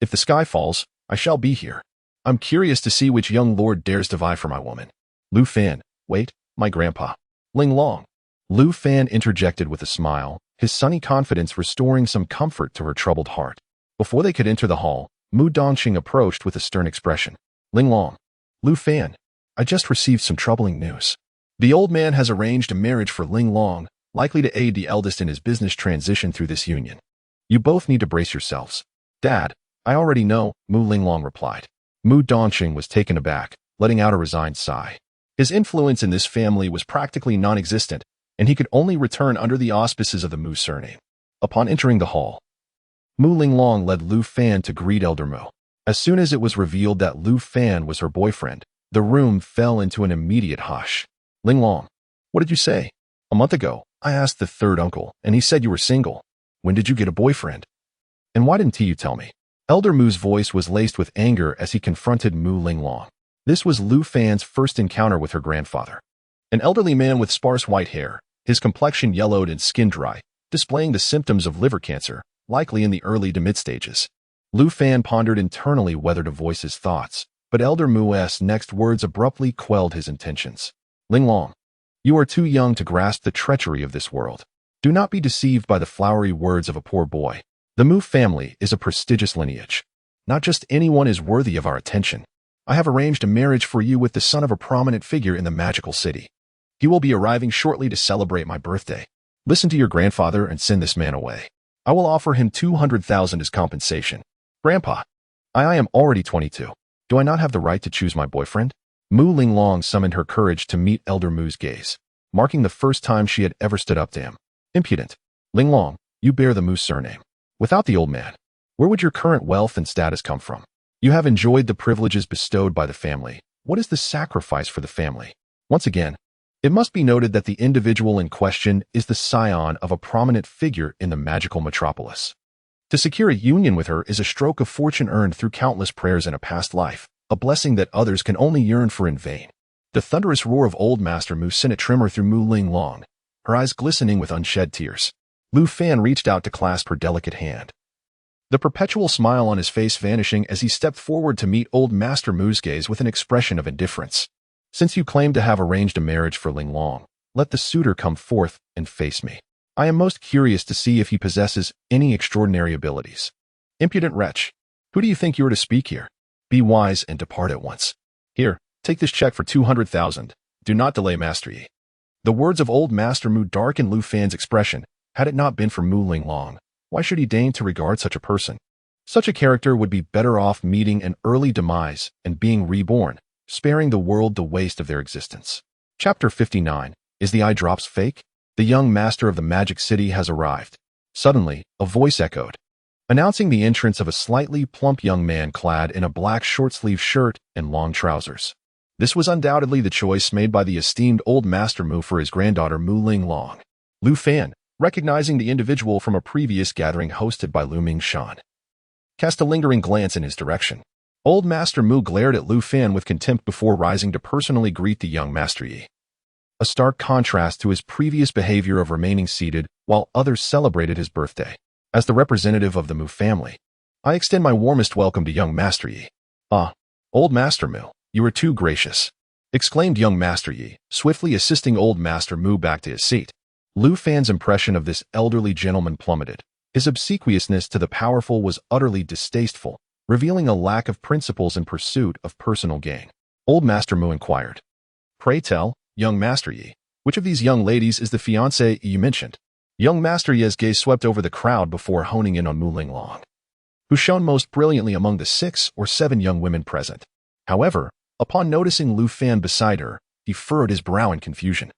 If the sky falls, I shall be here. I'm curious to see which young lord dares to vie for my woman." Lu Fan, "Wait, my grandpa." "Linglong." Lu Fan interjected with a smile, his sunny confidence restoring some comfort to her troubled heart. Before they could enter the hall, Mu Dongxing approached with a stern expression. "Linglong." "Lu Fan, I just received some troubling news. The old man has arranged a marriage for Linglong, likely to aid the eldest in his business transition through this union. You both need to brace yourselves. Dad, I already know, Mu Linglong replied. Mu Dongqing was taken aback, letting out a resigned sigh. His influence in this family was practically non-existent, and he could only return under the auspices of the Mu surname. Upon entering the hall, Mu Linglong led Lu Fan to greet Elder Mu. As soon as it was revealed that Lu Fan was her boyfriend, the room fell into an immediate hush. Linglong, what did you say? A month ago, I asked the third uncle, and he said you were single. When did you get a boyfriend? And why didn't you tell me? Elder Mu's voice was laced with anger as he confronted Mu Linglong. This was Lu Fan's first encounter with her grandfather. An elderly man with sparse white hair, his complexion yellowed and skin dry, displaying the symptoms of liver cancer, likely in the early to mid-stages. Lu Fan pondered internally whether to voice his thoughts, but Elder Mu's next words abruptly quelled his intentions. Linglong, you are too young to grasp the treachery of this world. Do not be deceived by the flowery words of a poor boy. The Mu family is a prestigious lineage. Not just anyone is worthy of our attention. I have arranged a marriage for you with the son of a prominent figure in the magical city. He will be arriving shortly to celebrate my birthday. Listen to your grandfather and send this man away. I will offer him 200,000 as compensation. Grandpa, I am already 22. Do I not have the right to choose my boyfriend? Mu Linglong summoned her courage to meet Elder Mu's gaze, marking the first time she had ever stood up to him. Impudent. Linglong, you bear the Mu surname. Without the old man, where would your current wealth and status come from? You have enjoyed the privileges bestowed by the family. What is the sacrifice for the family? Once again, it must be noted that the individual in question is the scion of a prominent figure in the magical metropolis. To secure a union with her is a stroke of fortune earned through countless prayers in a past life, a blessing that others can only yearn for in vain. The thunderous roar of Old Master Mu sent a tremor through Mu Linglong, her eyes glistening with unshed tears. Lu Fan reached out to clasp her delicate hand, the perpetual smile on his face vanishing as he stepped forward to meet Old Master Mu's gaze with an expression of indifference. Since you claim to have arranged a marriage for Linglong, let the suitor come forth and face me. I am most curious to see if he possesses any extraordinary abilities. Impudent wretch, who do you think you are to speak here? Be wise and depart at once. Here, take this check for 200,000. Do not delay, Master Yi. The words of Old Master Mu darkened Lu Fan's expression. Had it not been for Mu Linglong, why should he deign to regard such a person? Such a character would be better off meeting an early demise and being reborn, sparing the world the waste of their existence. Chapter 59. Is the eye drops fake? The young master of the magic city has arrived. Suddenly, a voice echoed, announcing the entrance of a slightly plump young man clad in a black short-sleeved shirt and long trousers. This was undoubtedly the choice made by the esteemed Old Master Mu for his granddaughter Mu Linglong. Lu Fan, recognizing the individual from a previous gathering hosted by Lu Mingshan, cast a lingering glance in his direction. Old Master Mu glared at Lu Fan with contempt before rising to personally greet the young Master Yi. A stark contrast to his previous behavior of remaining seated while others celebrated his birthday. As the representative of the Mu family, I extend my warmest welcome to young Master Yi. Ah, Old Master Mu, you are too gracious, exclaimed young Master Yi, swiftly assisting Old Master Mu back to his seat. Lu Fan's impression of this elderly gentleman plummeted. His obsequiousness to the powerful was utterly distasteful, revealing a lack of principles in pursuit of personal gain. Old Master Mu inquired, Pray tell, young Master Yi, which of these young ladies is the fiancée you mentioned? Young Master Yi's gaze swept over the crowd before honing in on Mu Linglong, who shone most brilliantly among the 6 or 7 young women present. However, upon noticing Lu Fan beside her, he furrowed his brow in confusion,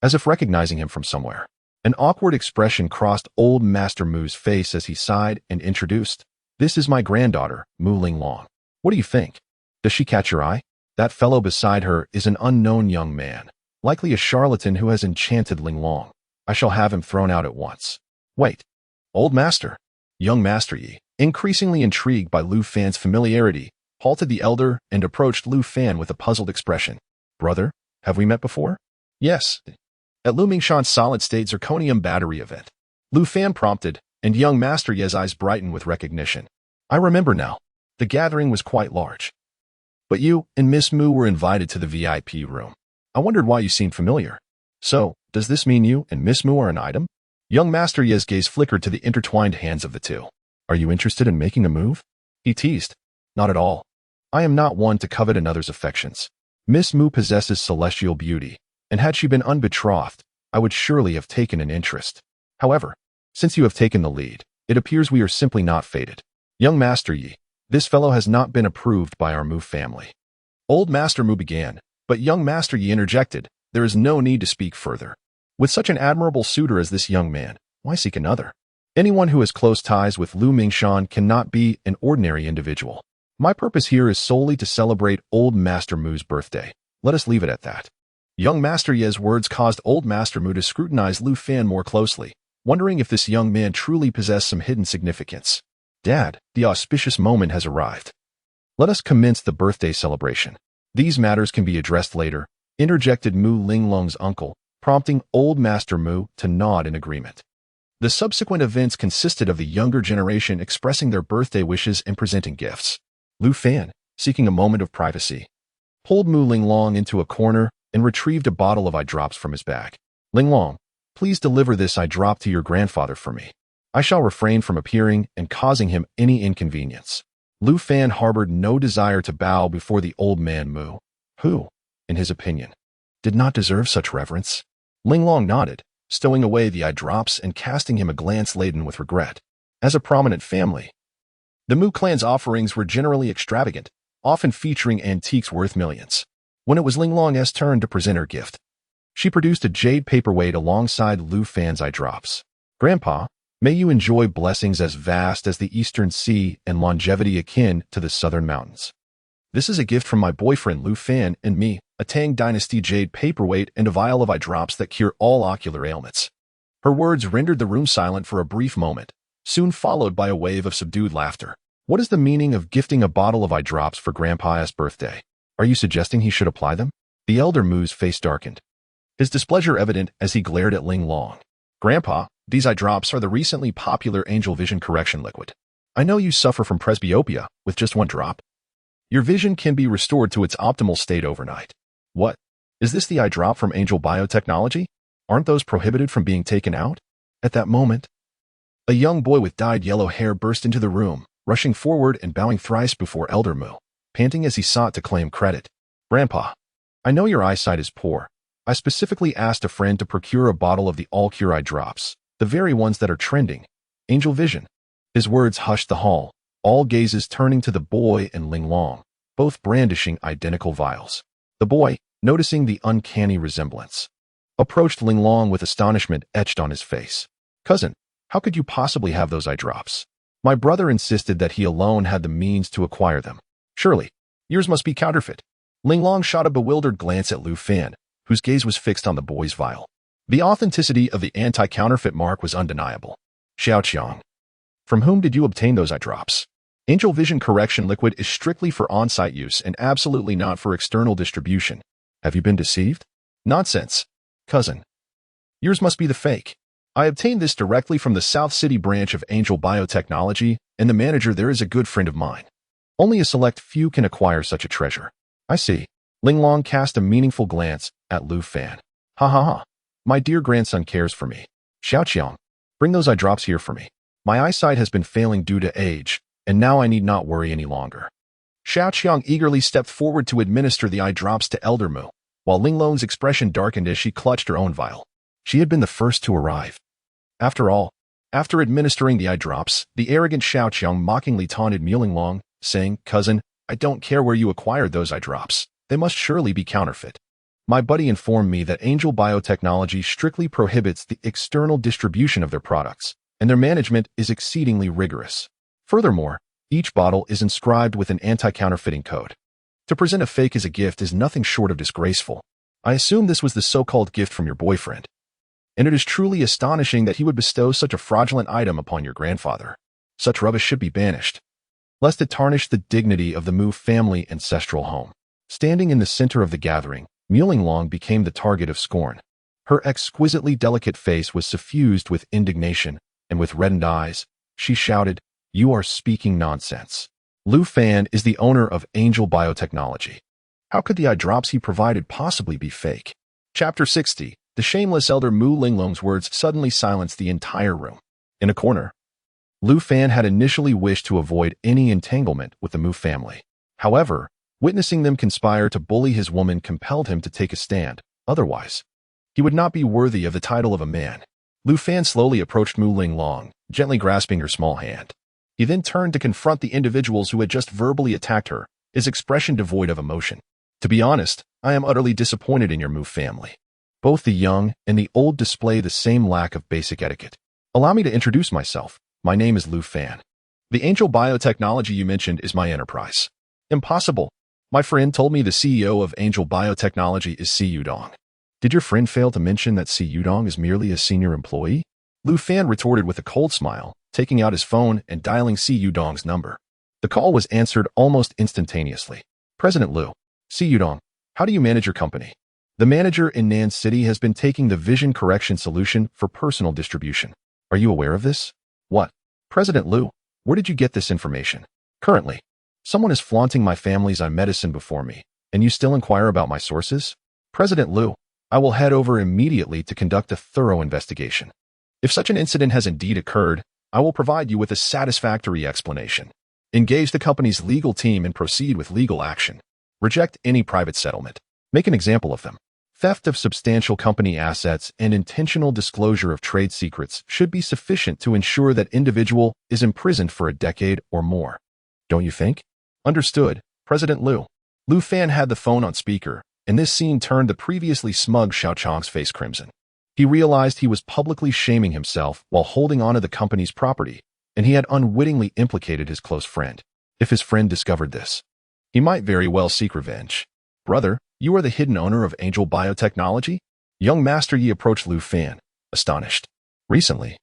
as if recognizing him from somewhere. An awkward expression crossed Old Master Mu's face as he sighed and introduced, This is my granddaughter, Mu Linglong. What do you think? Does she catch your eye? That fellow beside her is an unknown young man, likely a charlatan who has enchanted Linglong. I shall have him thrown out at once. Wait. Old Master. Young Master Yi, increasingly intrigued by Lu Fan's familiarity, halted the elder and approached Lu Fan with a puzzled expression. Brother, have we met before? Yes. At Lu Mingshan's solid-state zirconium battery event. Lu Fan prompted, and young Master Yi's eyes brightened with recognition. I remember now. The gathering was quite large. But you and Miss Mu were invited to the VIP room. I wondered why you seemed familiar. So, does this mean you and Miss Mu are an item? Young Master Yi's gaze flickered to the intertwined hands of the two. Are you interested in making a move? He teased. Not at all. I am not one to covet another's affections. Miss Mu possesses celestial beauty, and had she been unbetrothed, I would surely have taken an interest. However, since you have taken the lead, it appears we are simply not fated. Young Master Yi, this fellow has not been approved by our Mu family. Old Master Mu began, but young Master Yi interjected, there is no need to speak further. With such an admirable suitor as this young man, why seek another? Anyone who has close ties with Lu Mingshan cannot be an ordinary individual. My purpose here is solely to celebrate Old Master Mu's birthday. Let us leave it at that. Young Master Ye's words caused Old Master Mu to scrutinize Lu Fan more closely, wondering if this young man truly possessed some hidden significance. Dad, the auspicious moment has arrived. Let us commence the birthday celebration. These matters can be addressed later, interjected Mu Linglong's uncle, prompting Old Master Mu to nod in agreement. The subsequent events consisted of the younger generation expressing their birthday wishes and presenting gifts. Lu Fan, seeking a moment of privacy, pulled Mu Linglong into a corner and retrieved a bottle of eye drops from his bag. Linglong, please deliver this eye drop to your grandfather for me. I shall refrain from appearing and causing him any inconvenience. Lu Fan harbored no desire to bow before the old man Mu, who, in his opinion, did not deserve such reverence. Linglong nodded, stowing away the eye drops and casting him a glance laden with regret. As a prominent family, the Mu clan's offerings were generally extravagant, often featuring antiques worth millions. When it was Linglong's turn to present her gift, she produced a jade paperweight alongside Lu Fan's eye drops. Grandpa, may you enjoy blessings as vast as the eastern sea and longevity akin to the southern mountains. This is a gift from my boyfriend Lu Fan and me, a Tang Dynasty jade paperweight and a vial of eye drops that cure all ocular ailments. Her words rendered the room silent for a brief moment, soon followed by a wave of subdued laughter. What is the meaning of gifting a bottle of eye drops for Grandpa's birthday? Are you suggesting he should apply them? The elder Mu's face darkened, his displeasure evident as he glared at Linglong. Grandpa, these eye drops are the recently popular angel vision correction liquid. I know you suffer from presbyopia with just one drop. Your vision can be restored to its optimal state overnight. What? Is this the eye drop from Angel Biotechnology? Aren't those prohibited from being taken out? At that moment, a young boy with dyed yellow hair burst into the room, rushing forward and bowing thrice before Elder Mu, panting as he sought to claim credit. Grandpa, I know your eyesight is poor. I specifically asked a friend to procure a bottle of the all-cure eye drops, the very ones that are trending. Angel Vision. His words hushed the hall, all gazes turning to the boy and Linglong, both brandishing identical vials. The boy, noticing the uncanny resemblance, approached Linglong with astonishment etched on his face. Cousin, how could you possibly have those eye drops? My brother insisted that he alone had the means to acquire them. Surely, yours must be counterfeit. Linglong shot a bewildered glance at Lu Fan, whose gaze was fixed on the boy's vial. The authenticity of the anti-counterfeit mark was undeniable. Xiaoqiang, from whom did you obtain those eye drops? Angel Vision Correction Liquid is strictly for on-site use and absolutely not for external distribution. Have you been deceived? Nonsense. Cousin, yours must be the fake. I obtained this directly from the South City branch of Angel Biotechnology, and the manager there is a good friend of mine. Only a select few can acquire such a treasure. I see. Linglong cast a meaningful glance at Lu Fan. Ha ha ha. My dear grandson cares for me. Xiaoqiang, bring those eye drops here for me. My eyesight has been failing due to age, and now I need not worry any longer. Xiaoqiang eagerly stepped forward to administer the eye drops to Elder Mu, while Linglong's expression darkened as she clutched her own vial. She had been the first to arrive. After all, after administering the eye drops, the arrogant Xiaoqiang mockingly taunted Mu Linglong, saying, Cousin, I don't care where you acquired those eye drops. They must surely be counterfeit. My buddy informed me that Angel Biotechnology strictly prohibits the external distribution of their products, and their management is exceedingly rigorous. Furthermore, each bottle is inscribed with an anti-counterfeiting code. To present a fake as a gift is nothing short of disgraceful. I assume this was the so-called gift from your boyfriend. And it is truly astonishing that he would bestow such a fraudulent item upon your grandfather. Such rubbish should be banished, lest it tarnish the dignity of the Mu family ancestral home. Standing in the center of the gathering, Mu Linglong became the target of scorn. Her exquisitely delicate face was suffused with indignation, and with reddened eyes, she shouted, You are speaking nonsense. Lu Fan is the owner of Angel Biotechnology. How could the eye drops he provided possibly be fake? Chapter 60. The shameless elder Mu Linglong's words suddenly silenced the entire room. In a corner, Lu Fan had initially wished to avoid any entanglement with the Mu family. However, witnessing them conspire to bully his woman compelled him to take a stand. Otherwise, He would not be worthy of the title of a man. Lu Fan slowly approached Mu Ling Long, gently grasping her small hand. He then turned to confront the individuals who had just verbally attacked her, his expression devoid of emotion. To be honest, I am utterly disappointed in your Mu family. Both the young and the old display the same lack of basic etiquette. Allow me to introduce myself. My name is Lu Fan. The Angel Biotechnology you mentioned is my enterprise. Impossible. My friend told me the CEO of Angel Biotechnology is Si Yudong. Did your friend fail to mention that Si Yudong is merely a senior employee? Lu Fan retorted with a cold smile, taking out his phone and dialing Si Yudong's number. The call was answered almost instantaneously. President Lu. Si Yudong, how do you manage your company? The manager in Nan City has been taking the vision correction solution for personal distribution. Are you aware of this? What? President Lu, where did you get this information? Currently, someone is flaunting my family's medicine before me, and you still inquire about my sources? President Lu, I will head over immediately to conduct a thorough investigation. If such an incident has indeed occurred, I will provide you with a satisfactory explanation. Engage the company's legal team and proceed with legal action. Reject any private settlement. Make an example of them. Theft of substantial company assets and intentional disclosure of trade secrets should be sufficient to ensure that individual is imprisoned for a decade or more. Don't you think? Understood, President Lu. Lu Fan had the phone on speaker, and this scene turned the previously smug Xiao Chong's face crimson. He realized he was publicly shaming himself while holding onto the company's property, and he had unwittingly implicated his close friend. If his friend discovered this, he might very well seek revenge. Brother, you are the hidden owner of Angel Biotechnology? Young Master Yi approached Lu Fan, astonished. Recently,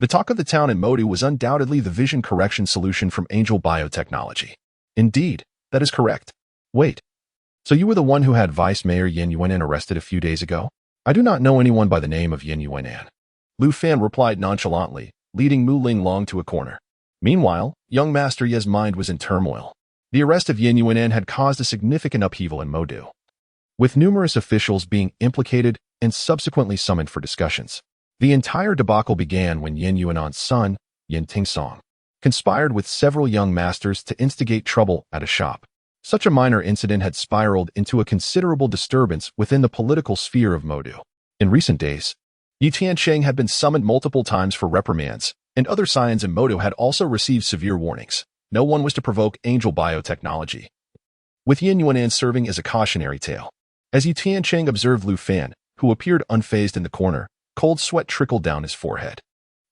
the talk of the town in Modu was undoubtedly the vision correction solution from Angel Biotechnology. Indeed, that is correct. Wait, so you were the one who had Vice Mayor Yin Yuanan arrested a few days ago? I do not know anyone by the name of Yin Yuanan. Lu Fan replied nonchalantly, leading Mu Ling Long to a corner. Meanwhile, young Master Ye's mind was in turmoil. The arrest of Yin Yuanan had caused a significant upheaval in Modu, with numerous officials being implicated and subsequently summoned for discussions. The entire debacle began when Yin Yuanan's son, Yin Tingsong, conspired with several young masters to instigate trouble at a shop. Such a minor incident had spiraled into a considerable disturbance within the political sphere of Modu. In recent days, Yi Tiancheng had been summoned multiple times for reprimands, and other scions in Modu had also received severe warnings. No one was to provoke Angel Biotechnology, with Yin Yuanan serving as a cautionary tale. As Yi Tiancheng observed Lu Fan, who appeared unfazed in the corner, cold sweat trickled down his forehead.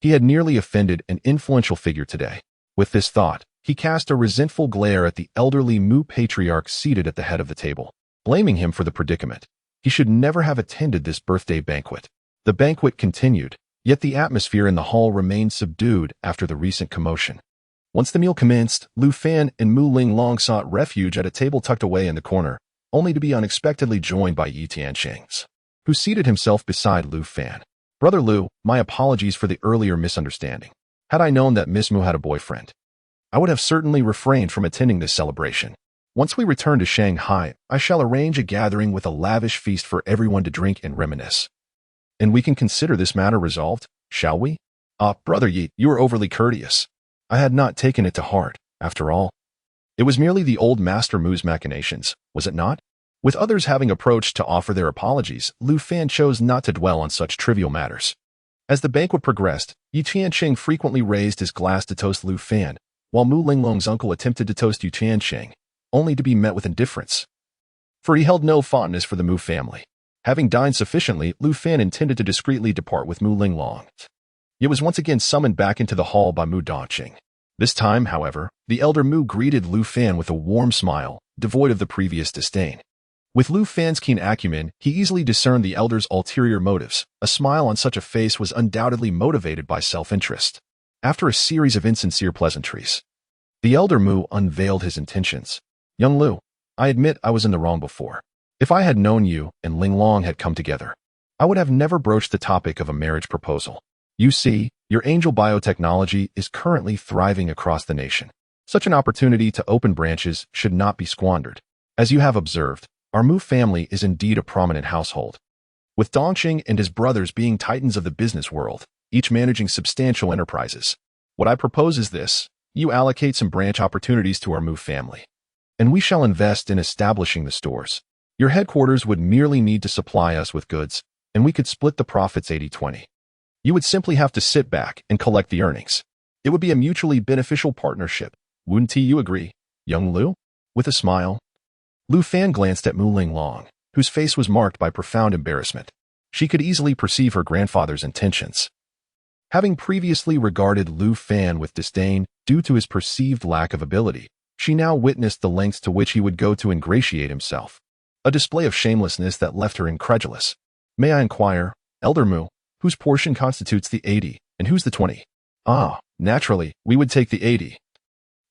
He had nearly offended an influential figure today. With this thought, he cast a resentful glare at the elderly Mu patriarch seated at the head of the table, blaming him for the predicament. He should never have attended this birthday banquet. The banquet continued, yet the atmosphere in the hall remained subdued after the recent commotion. Once the meal commenced, Lu Fan and Mu Ling Long sought refuge at a table tucked away in the corner, only to be unexpectedly joined by Yi Tiancheng, who seated himself beside Lu Fan. Brother Lu, my apologies for the earlier misunderstanding. Had I known that Miss Mu had a boyfriend, I would have certainly refrained from attending this celebration. Once we return to Shanghai, I shall arrange a gathering with a lavish feast for everyone to drink and reminisce. And we can consider this matter resolved, shall we? Brother Yi, you are overly courteous. I had not taken it to heart, after all. It was merely the old Master Mu's machinations, was it not? With others having approached to offer their apologies, Lu Fan chose not to dwell on such trivial matters. As the banquet progressed, Yi Tiancheng frequently raised his glass to toast Lu Fan, while Mu Linglong's uncle attempted to toast Yi Tiancheng, only to be met with indifference. For he held no fondness for the Mu family. Having dined sufficiently, Lu Fan intended to discreetly depart with Mu Linglong. He was once again summoned back into the hall by Mu Dongqing. This time, however, the elder Mu greeted Lu Fan with a warm smile, devoid of the previous disdain. With Lu Fan's keen acumen, he easily discerned the elder's ulterior motives. A smile on such a face was undoubtedly motivated by self-interest. After a series of insincere pleasantries, the elder Mu unveiled his intentions. Young Lu, I admit I was in the wrong before. If I had known you and Ling Long had come together, I would have never broached the topic of a marriage proposal. You see, your Angel Biotechnology is currently thriving across the nation. Such an opportunity to open branches should not be squandered. As you have observed, our Mu family is indeed a prominent household, with Dongqing and his brothers being titans of the business world, each managing substantial enterprises. What I propose is this: you allocate some branch opportunities to our Mu family, and we shall invest in establishing the stores. Your headquarters would merely need to supply us with goods, and we could split the profits 80-20. You would simply have to sit back and collect the earnings. It would be a mutually beneficial partnership. Wouldn't you agree, young Lu? With a smile. Lu Fan glanced at Mu Linglong, whose face was marked by profound embarrassment. She could easily perceive her grandfather's intentions. Having previously regarded Lu Fan with disdain due to his perceived lack of ability, she now witnessed the lengths to which he would go to ingratiate himself. A display of shamelessness that left her incredulous. May I inquire, Elder Mu, whose portion constitutes the 80, and who's the 20? Ah, naturally, we would take the 80.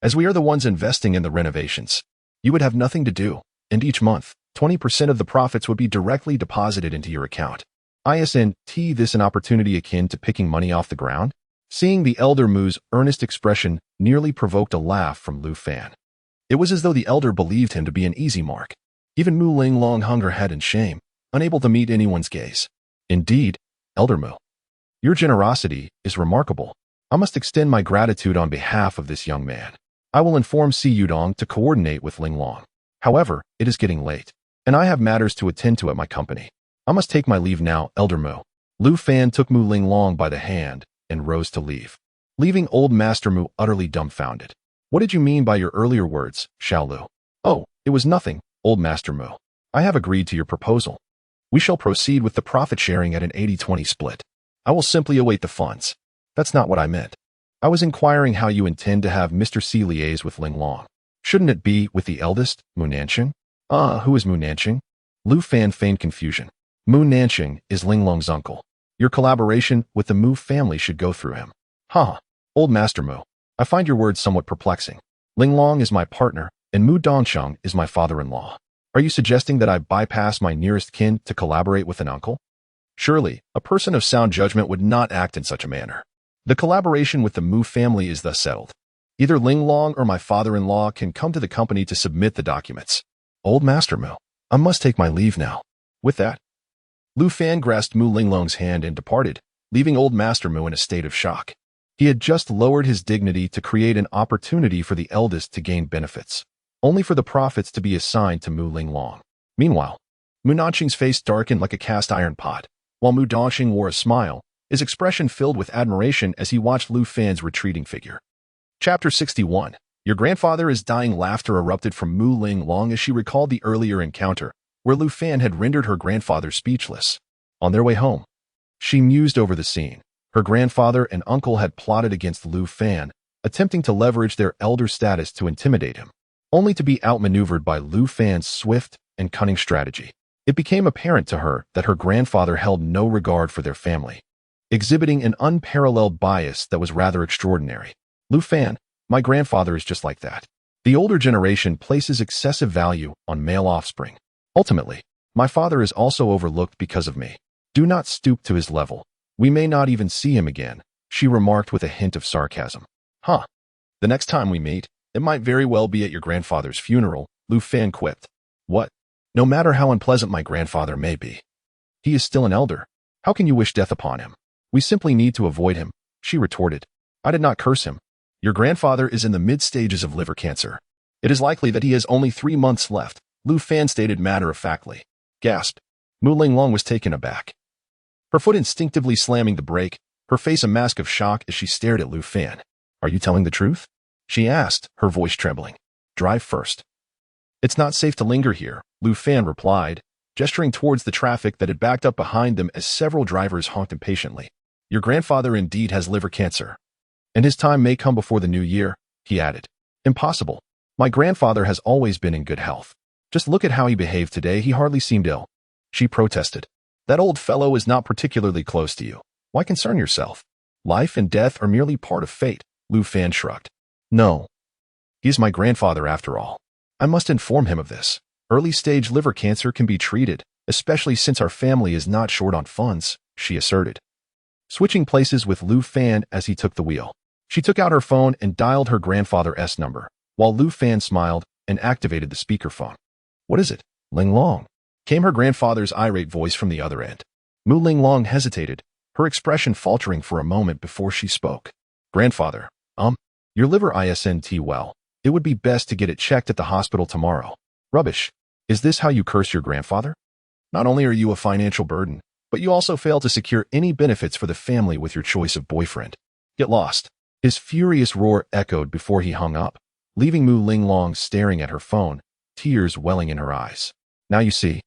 As we are the ones investing in the renovations, you would have nothing to do, and each month, 20% of the profits would be directly deposited into your account. Isn't this an opportunity akin to picking money off the ground? Seeing the Elder Mu's earnest expression nearly provoked a laugh from Lu Fan. It was as though the elder believed him to be an easy mark. Even Mu Linglong hung her head in shame, unable to meet anyone's gaze. Indeed, Elder Mu, your generosity is remarkable. I must extend my gratitude on behalf of this young man. I will inform Si Yudong to coordinate with Linglong. However, it is getting late, and I have matters to attend to at my company. I must take my leave now, Elder Mu. Lu Fan took Mu Linglong by the hand and rose to leave, leaving Old Master Mu utterly dumbfounded. What did you mean by your earlier words, Xiao Lu? Oh, it was nothing, Old Master Mu. I have agreed to your proposal. We shall proceed with the profit sharing at an 80-20 split. I will simply await the funds. That's not what I meant. I was inquiring how you intend to have Mr. C liaise with Linglong. Shouldn't it be with the eldest, Mu Nanqing? Who is Mu Nanqing? Lu Fan feigned confusion. Mu Nanqing is Linglong's uncle. Your collaboration with the Mu family should go through him. Old Master Mu, I find your words somewhat perplexing. Linglong is my partner, and Mu Dongsheng is my father-in-law. Are you suggesting that I bypass my nearest kin to collaborate with an uncle? Surely, a person of sound judgment would not act in such a manner. The collaboration with the Mu family is thus settled. Either Linglong or my father-in-law can come to the company to submit the documents. Old Master Mu, I must take my leave now. With that, Lu Fan grasped Mu Linglong's hand and departed, leaving Old Master Mu in a state of shock. He had just lowered his dignity to create an opportunity for the eldest to gain benefits, only for the profits to be assigned to Mu Linglong. Meanwhile, Mu Nanqing's face darkened like a cast-iron pot. While Mu Dongxing wore a smile, his expression filled with admiration as he watched Lu Fan's retreating figure. Chapter 61. Your grandfather is dying. Laughter erupted from Mu Linglong as she recalled the earlier encounter, where Lu Fan had rendered her grandfather speechless. On their way home, she mused over the scene. Her grandfather and uncle had plotted against Lu Fan, attempting to leverage their elder status to intimidate him, only to be outmaneuvered by Lu Fan's swift and cunning strategy. It became apparent to her that her grandfather held no regard for their family, exhibiting an unparalleled bias that was rather extraordinary. Lu Fan, my grandfather is just like that. The older generation places excessive value on male offspring. Ultimately, my father is also overlooked because of me. Do not stoop to his level. We may not even see him again, she remarked with a hint of sarcasm. The next time we meet, it might very well be at your grandfather's funeral, Lu Fan quipped. What? No matter how unpleasant my grandfather may be, he is still an elder. How can you wish death upon him? We simply need to avoid him, she retorted. I did not curse him. Your grandfather is in the mid-stages of liver cancer. It is likely that he has only 3 months left, Lu Fan stated matter-of-factly. Gasped. Mu Linglong was taken aback, her foot instinctively slamming the brake, her face a mask of shock as she stared at Lu Fan. Are you telling the truth? She asked, her voice trembling. Drive first. It's not safe to linger here, Lu Fan replied, gesturing towards the traffic that had backed up behind them as several drivers honked impatiently. Your grandfather indeed has liver cancer, and his time may come before the new year, he added. Impossible. My grandfather has always been in good health. Just look at how he behaved today. He hardly seemed ill. She protested. That old fellow is not particularly close to you. Why concern yourself? Life and death are merely part of fate, Lu Fan shrugged. No. He is my grandfather after all. I must inform him of this. Early-stage liver cancer can be treated, especially since our family is not short on funds, she asserted. Switching places with Lu Fan as he took the wheel, she took out her phone and dialed her grandfather's number, while Lu Fan smiled and activated the speakerphone. What is it, Linglong? Came her grandfather's irate voice from the other end. Mu Linglong hesitated, her expression faltering for a moment before she spoke. Grandfather, your liver isn't well. It would be best to get it checked at the hospital tomorrow. Rubbish. Is this how you curse your grandfather? Not only are you a financial burden, but you also fail to secure any benefits for the family with your choice of boyfriend. Get lost. His furious roar echoed before he hung up, leaving Mu Linglong staring at her phone, tears welling in her eyes. Now you see.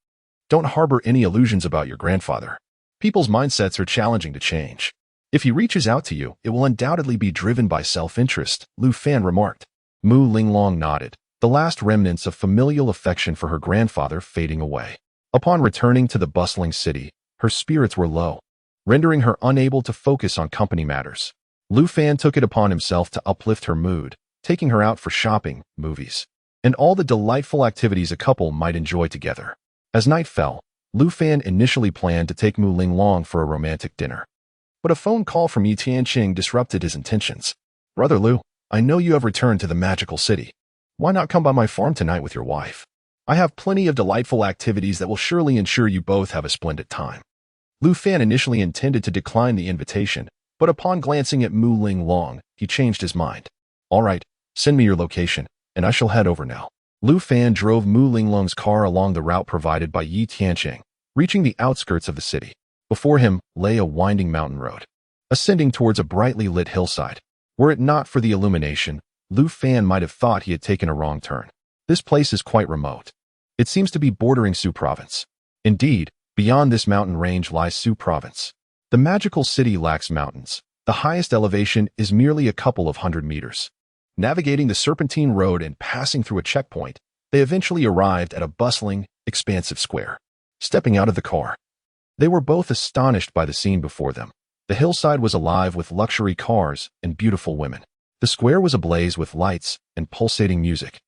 Don't harbor any illusions about your grandfather. People's mindsets are challenging to change. If he reaches out to you, it will undoubtedly be driven by self-interest, Lu Fan remarked. Mu Linglong nodded, the last remnants of familial affection for her grandfather fading away. Upon returning to the bustling city, her spirits were low, rendering her unable to focus on company matters. Lu Fan took it upon himself to uplift her mood, taking her out for shopping, movies, and all the delightful activities a couple might enjoy together. As night fell, Lu Fan initially planned to take Mu Linglong for a romantic dinner. But a phone call from Yi Tianqing disrupted his intentions. Brother Lu, I know you have returned to the magical city. Why not come by my farm tonight with your wife? I have plenty of delightful activities that will surely ensure you both have a splendid time. Lu Fan initially intended to decline the invitation, but upon glancing at Mu Linglong, he changed his mind. All right, send me your location, and I shall head over now. Lu Fan drove Mu Linglong's car along the route provided by Yi Tianqing, reaching the outskirts of the city. Before him lay a winding mountain road, ascending towards a brightly lit hillside. Were it not for the illumination, Lu Fan might have thought he had taken a wrong turn. This place is quite remote. It seems to be bordering Su Province. Indeed, beyond this mountain range lies Su Province. The magical city lacks mountains. The highest elevation is merely a couple of 100 meters. Navigating the serpentine road and passing through a checkpoint, they eventually arrived at a bustling, expansive square. Stepping out of the car, they were both astonished by the scene before them. The hillside was alive with luxury cars and beautiful women. The square was ablaze with lights and pulsating music,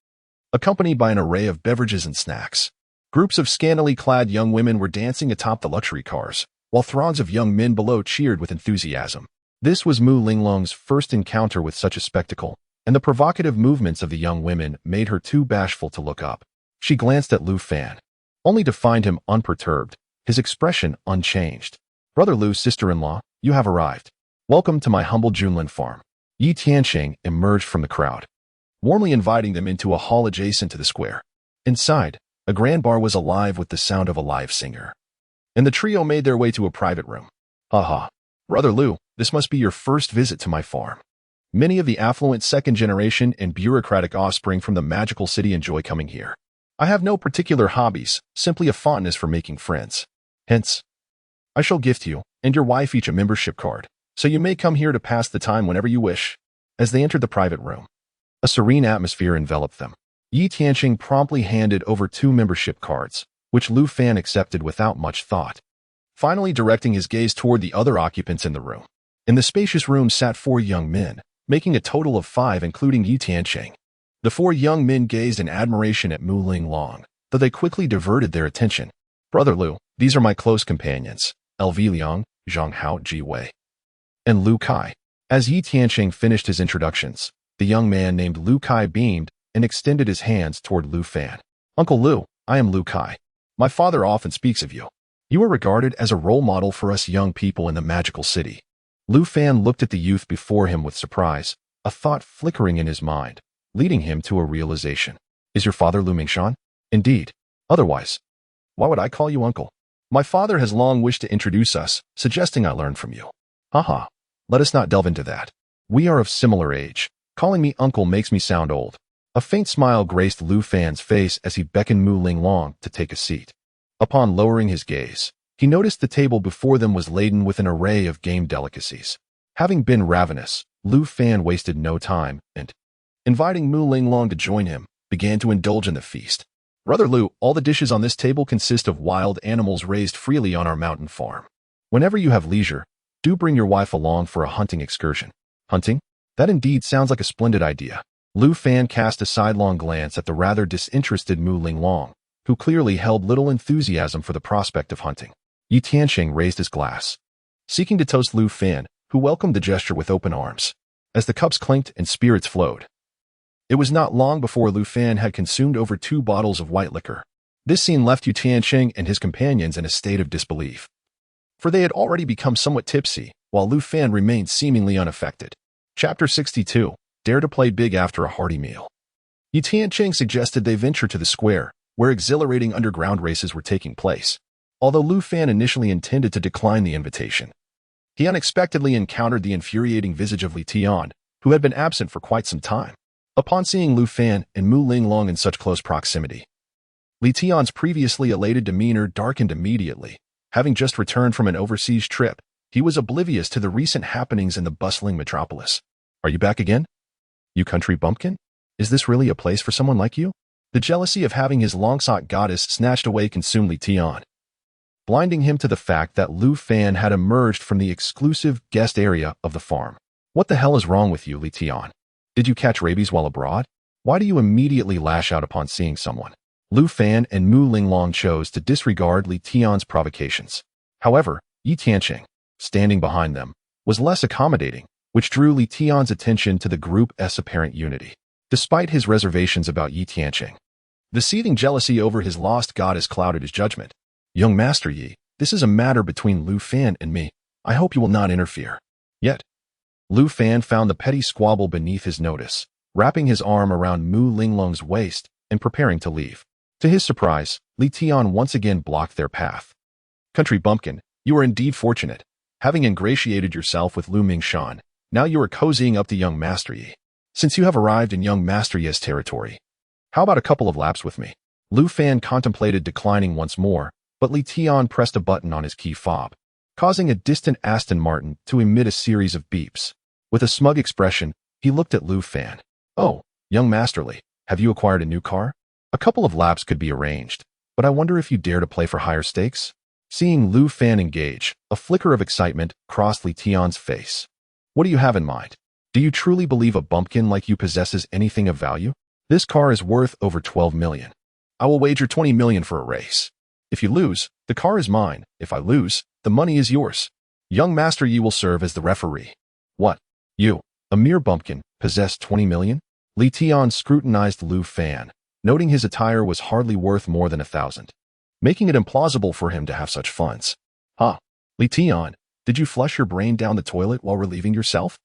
accompanied by an array of beverages and snacks. Groups of scantily clad young women were dancing atop the luxury cars, while throngs of young men below cheered with enthusiasm. This was Mu Linglong's first encounter with such a spectacle, and the provocative movements of the young women made her too bashful to look up. She glanced at Lu Fan, only to find him unperturbed, his expression unchanged. Brother Lu, sister-in-law, you have arrived. Welcome to my humble Junlin farm. Yi Tianqing emerged from the crowd, warmly inviting them into a hall adjacent to the square. Inside, a grand bar was alive with the sound of a live singer, and the trio made their way to a private room. Haha, Brother Lu, this must be your first visit to my farm. Many of the affluent second-generation and bureaucratic offspring from the magical city enjoy coming here. I have no particular hobbies, simply a fondness for making friends. Hence, I shall gift you and your wife each a membership card, so you may come here to pass the time whenever you wish. As they entered the private room, a serene atmosphere enveloped them. Yi Tianqing promptly handed over 2 membership cards, which Lu Fan accepted without much thought, finally directing his gaze toward the other occupants in the room. In the spacious room sat 4 young men, making a total of 5 including Yi Tianqing. The 4 young men gazed in admiration at Mu Linglong, though they quickly diverted their attention. Brother Lu, these are my close companions, LV Liang, Zhang Hao Ji Wei, and Lu Kai. As Yi Tianqing finished his introductions, the young man named Lu Kai beamed and extended his hands toward Lu Fan. Uncle Lu, I am Lu Kai. My father often speaks of you. You are regarded as a role model for us young people in the magical city. Lu Fan looked at the youth before him with surprise, a thought flickering in his mind, leading him to a realization. Is your father Lu Mingshan? Indeed. Otherwise, why would I call you uncle? My father has long wished to introduce us, suggesting I learn from you. Haha, let us not delve into that. We are of similar age. Calling me uncle makes me sound old. A faint smile graced Lu Fan's face as he beckoned Mu Linglong to take a seat. Upon lowering his gaze, he noticed the table before them was laden with an array of game delicacies. Having been ravenous, Lu Fan wasted no time and, inviting Mu Linglong to join him, began to indulge in the feast. Brother Lu, all the dishes on this table consist of wild animals raised freely on our mountain farm. Whenever you have leisure, do bring your wife along for a hunting excursion. Hunting? That indeed sounds like a splendid idea. Lu Fan cast a sidelong glance at the rather disinterested Mu Linglong, who clearly held little enthusiasm for the prospect of hunting. Yi Tianqing raised his glass, seeking to toast Lu Fan, who welcomed the gesture with open arms. As the cups clinked and spirits flowed, it was not long before Lu Fan had consumed over 2 bottles of white liquor. This scene left Yi Tianqing and his companions in a state of disbelief, for they had already become somewhat tipsy, while Lu Fan remained seemingly unaffected. Chapter 62. Dare to play big after a hearty meal. Yi Tianqing suggested they venture to the square, where exhilarating underground races were taking place. Although Lu Fan initially intended to decline the invitation, he unexpectedly encountered the infuriating visage of Li Tian, who had been absent for quite some time. Upon seeing Lu Fan and Mu Linglong in such close proximity, Li Tian's previously elated demeanor darkened immediately. Having just returned from an overseas trip, he was oblivious to the recent happenings in the bustling metropolis. Are you back again? You country bumpkin? Is this really a place for someone like you? The jealousy of having his long-sought goddess snatched away consumed Li Tian, blinding him to the fact that Lu Fan had emerged from the exclusive guest area of the farm. What the hell is wrong with you, Li Tian? Did you catch rabies while abroad? Why do you immediately lash out upon seeing someone? Lu Fan and Mu Linglong chose to disregard Li Tian's provocations. However, Yi Tianqing, standing behind them, was less accommodating, which drew Li Tian's attention to the group's apparent unity. Despite his reservations about Yi Tianqing, the seething jealousy over his lost goddess clouded his judgment. Young Master Yi, this is a matter between Lu Fan and me. I hope you will not interfere. Yet, Lu Fan found the petty squabble beneath his notice, wrapping his arm around Mu Linglong's waist and preparing to leave. To his surprise, Li Tian once again blocked their path. Country bumpkin, you are indeed fortunate. Having ingratiated yourself with Lu Mingshan, now you are cozying up to young Master Yi. Since you have arrived in young Master Yi's territory, how about a couple of laps with me? Lu Fan contemplated declining once more, but Li Tian pressed a button on his key fob, causing a distant Aston Martin to emit a series of beeps. With a smug expression, he looked at Lu Fan. Oh, young Master Li, have you acquired a new car? A couple of laps could be arranged, but I wonder if you dare to play for higher stakes? Seeing Lu Fan engage, a flicker of excitement crossed Li Tian's face. What do you have in mind? Do you truly believe a bumpkin like you possesses anything of value? This car is worth over 12 million. I will wager 20 million for a race. If you lose, the car is mine. If I lose, the money is yours. Young Master Yi will serve as the referee. What? You, a mere bumpkin, possess 20 million? Li Tian scrutinized Lu Fan, noting his attire was hardly worth more than 1,000, making it implausible for him to have such funds. Huh? Li Tian, did you flush your brain down the toilet while relieving yourself?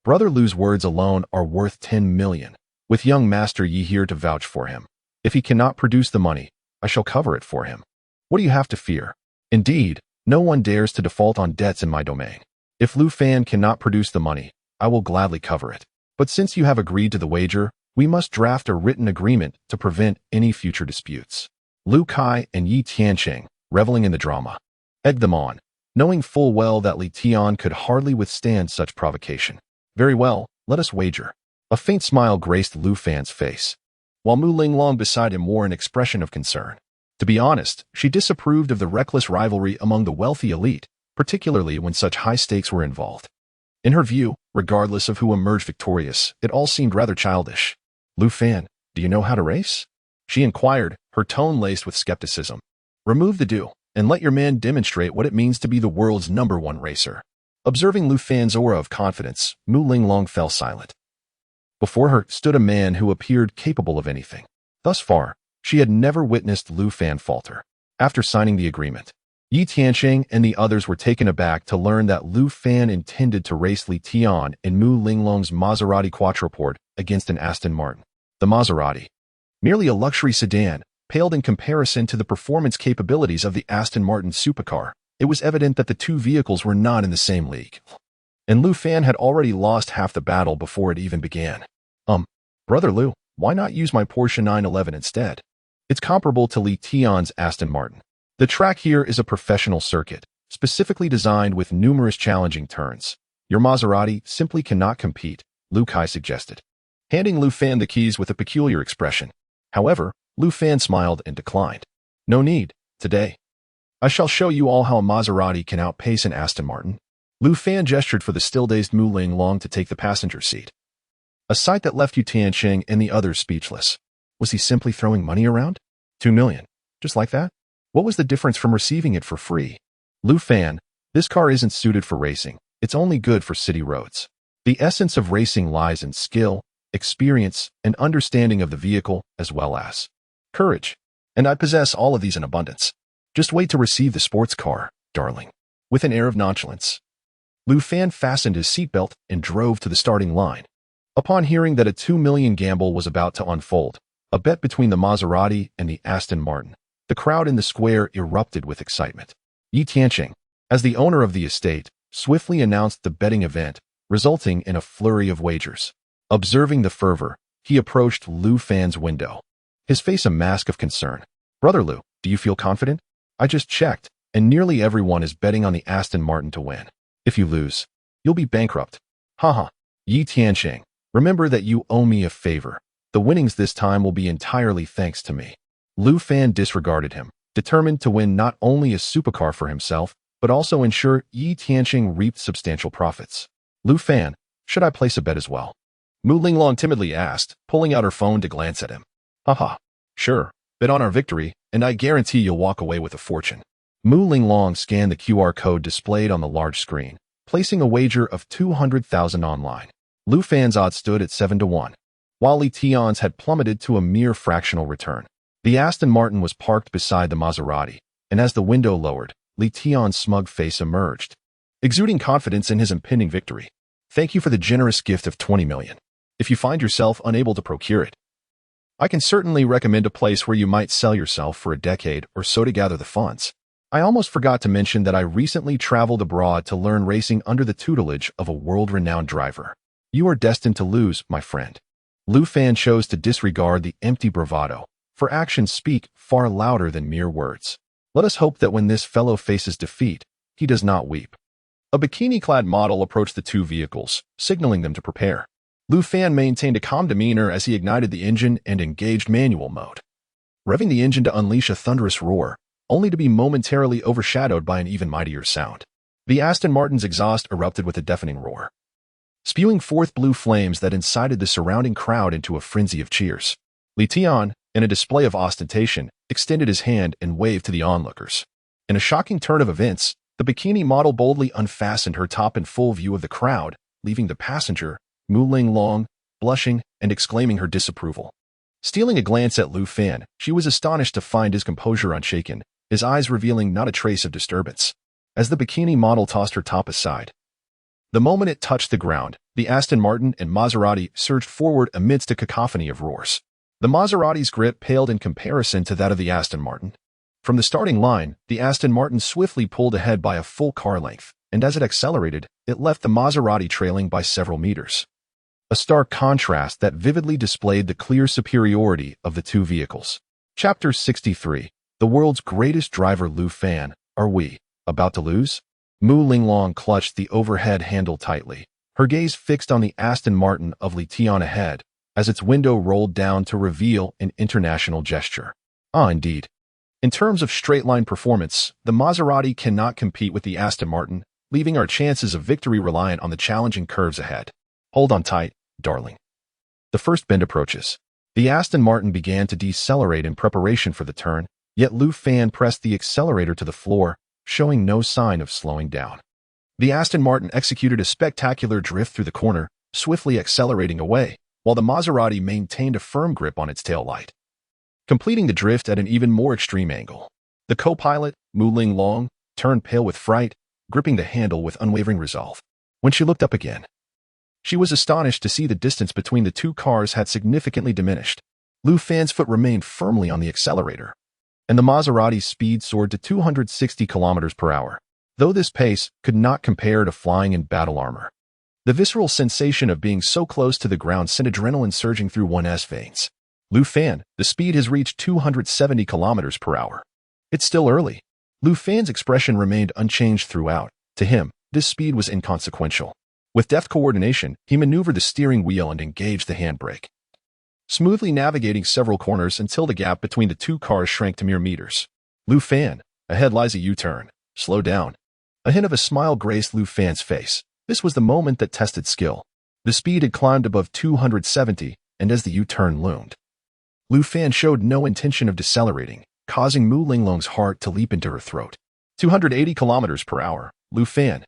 Brother Lu's words alone are worth 10 million, with young Master Yi here to vouch for him. If he cannot produce the money, I shall cover it for him. What do you have to fear? Indeed, no one dares to default on debts in my domain. If Lu Fan cannot produce the money, I will gladly cover it. But since you have agreed to the wager, we must draft a written agreement to prevent any future disputes. Lu Kai and Yi Tianqing, reveling in the drama, egged them on, knowing full well that Li Tian could hardly withstand such provocation. Very well, let us wager. A faint smile graced Lu Fan's face, while Mu Linglong beside him wore an expression of concern. To be honest, she disapproved of the reckless rivalry among the wealthy elite, particularly when such high stakes were involved. In her view, regardless of who emerged victorious, it all seemed rather childish. Lu Fan, do you know how to race? She inquired, her tone laced with skepticism. Remove the do, and let your man demonstrate what it means to be the world's #1 racer. Observing Lu Fan's aura of confidence, Mu Linglong fell silent. Before her stood a man who appeared capable of anything. Thus far, she had never witnessed Lu Fan falter. After signing the agreement, Yi Tianqing and the others were taken aback to learn that Lu Fan intended to race Li Tian in Mu Linglong's Maserati Quattroporte against an Aston Martin. The Maserati, merely a luxury sedan, paled in comparison to the performance capabilities of the Aston Martin supercar. It was evident that the two vehicles were not in the same league, and Lu Fan had already lost half the battle before it even began. Brother Lu, why not use my Porsche 911 instead? It's comparable to Li Tian's Aston Martin. The track here is a professional circuit, specifically designed with numerous challenging turns. Your Maserati simply cannot compete, Lu Kai suggested, handing Lu Fan the keys with a peculiar expression. However, Lu Fan smiled and declined. No need, today. I shall show you all how a Maserati can outpace an Aston Martin. Lu Fan gestured for the still-dazed Mu Linglong to take the passenger seat, a sight that left Yi Tianqing and the others speechless. Was he simply throwing money around? 2 million. Just like that? What was the difference from receiving it for free? Lu Fan, this car isn't suited for racing. It's only good for city roads. The essence of racing lies in skill, experience, and understanding of the vehicle, as well as courage. And I possess all of these in abundance. Just wait to receive the sports car, darling. With an air of nonchalance, Lu Fan fastened his seatbelt and drove to the starting line. Upon hearing that a 2 million gamble was about to unfold, a bet between the Maserati and the Aston Martin, The crowd in the square erupted with excitement. Yi Tianqing, as the owner of the estate, swiftly announced the betting event, resulting in a flurry of wagers. Observing the fervor, he approached Lu Fan's window, his face a mask of concern. "Brother Lu, do you feel confident? I just checked, and nearly everyone is betting on the Aston Martin to win. If you lose, you'll be bankrupt." "Haha, Yi Tianqing, remember that you owe me a favor. The winnings this time will be entirely thanks to me." Lu Fan disregarded him, determined to win not only a supercar for himself, but also ensure Yi Tianqing reaped substantial profits. "Lu Fan, should I place a bet as well?" Mu Linglong timidly asked, pulling out her phone to glance at him. "Haha, sure, bet on our victory, and I guarantee you'll walk away with a fortune." Mu Linglong scanned the QR code displayed on the large screen, placing a wager of 200,000 online. Lu Fan's odds stood at 7-1, while Li Tian's had plummeted to a mere fractional return. The Aston Martin was parked beside the Maserati, and as the window lowered, Li Tian's smug face emerged, exuding confidence in his impending victory. "Thank you for the generous gift of 20 million. If you find yourself unable to procure it, I can certainly recommend a place where you might sell yourself for a decade or so to gather the funds. I almost forgot to mention that I recently traveled abroad to learn racing under the tutelage of a world-renowned driver. You are destined to lose, my friend." Lu Fan chose to disregard the empty bravado, for actions speak far louder than mere words. Let us hope that when this fellow faces defeat, he does not weep. A bikini-clad model approached the two vehicles, signaling them to prepare. Lu Fan maintained a calm demeanor as he ignited the engine and engaged manual mode, revving the engine to unleash a thunderous roar, only to be momentarily overshadowed by an even mightier sound. The Aston Martin's exhaust erupted with a deafening roar, spewing forth blue flames that incited the surrounding crowd into a frenzy of cheers. Li Tian, in a display of ostentation, extended his hand and waved to the onlookers. In a shocking turn of events, the bikini model boldly unfastened her top in full view of the crowd, leaving the passenger, Mu Linglong, blushing and exclaiming her disapproval. Stealing a glance at Lu Fan, she was astonished to find his composure unshaken, his eyes revealing not a trace of disturbance. As the bikini model tossed her top aside, the moment it touched the ground, the Aston Martin and Maserati surged forward amidst a cacophony of roars. The Maserati's grip paled in comparison to that of the Aston Martin. From the starting line, the Aston Martin swiftly pulled ahead by a full car length, and as it accelerated, it left the Maserati trailing by several meters. A stark contrast that vividly displayed the clear superiority of the two vehicles. Chapter 63. The world's greatest driver Lu Fan. Are we about to lose? Mu Linglong clutched the overhead handle tightly, her gaze fixed on the Aston Martin of Li Tian ahead, as its window rolled down to reveal an international gesture. Ah, indeed. In terms of straight-line performance, the Maserati cannot compete with the Aston Martin, leaving our chances of victory reliant on the challenging curves ahead. Hold on tight, darling. The first bend approaches. The Aston Martin began to decelerate in preparation for the turn, yet Lu Fan pressed the accelerator to the floor, showing no sign of slowing down. The Aston Martin executed a spectacular drift through the corner, swiftly accelerating away, while the Maserati maintained a firm grip on its taillight, completing the drift at an even more extreme angle. The co-pilot, Mu Linglong, turned pale with fright, gripping the handle with unwavering resolve. When she looked up again, she was astonished to see the distance between the two cars had significantly diminished. Lu Fan's foot remained firmly on the accelerator, and the Maserati's speed soared to 260 kilometers per hour. Though this pace could not compare to flying in battle armor, the visceral sensation of being so close to the ground sent adrenaline surging through one's veins. Lu Fan, the speed has reached 270 kilometers per hour. It's still early. Lu Fan's expression remained unchanged throughout. To him, this speed was inconsequential. With deft coordination, he maneuvered the steering wheel and engaged the handbrake, smoothly navigating several corners until the gap between the two cars shrank to mere meters. Lu Fan, ahead lies a U-turn. Slow down. A hint of a smile graced Lu Fan's face. This was the moment that tested skill. The speed had climbed above 270, and as the U-turn loomed, Lu Fan showed no intention of decelerating, causing Mu Linglong's heart to leap into her throat. 280 kilometers per hour, Lu Fan.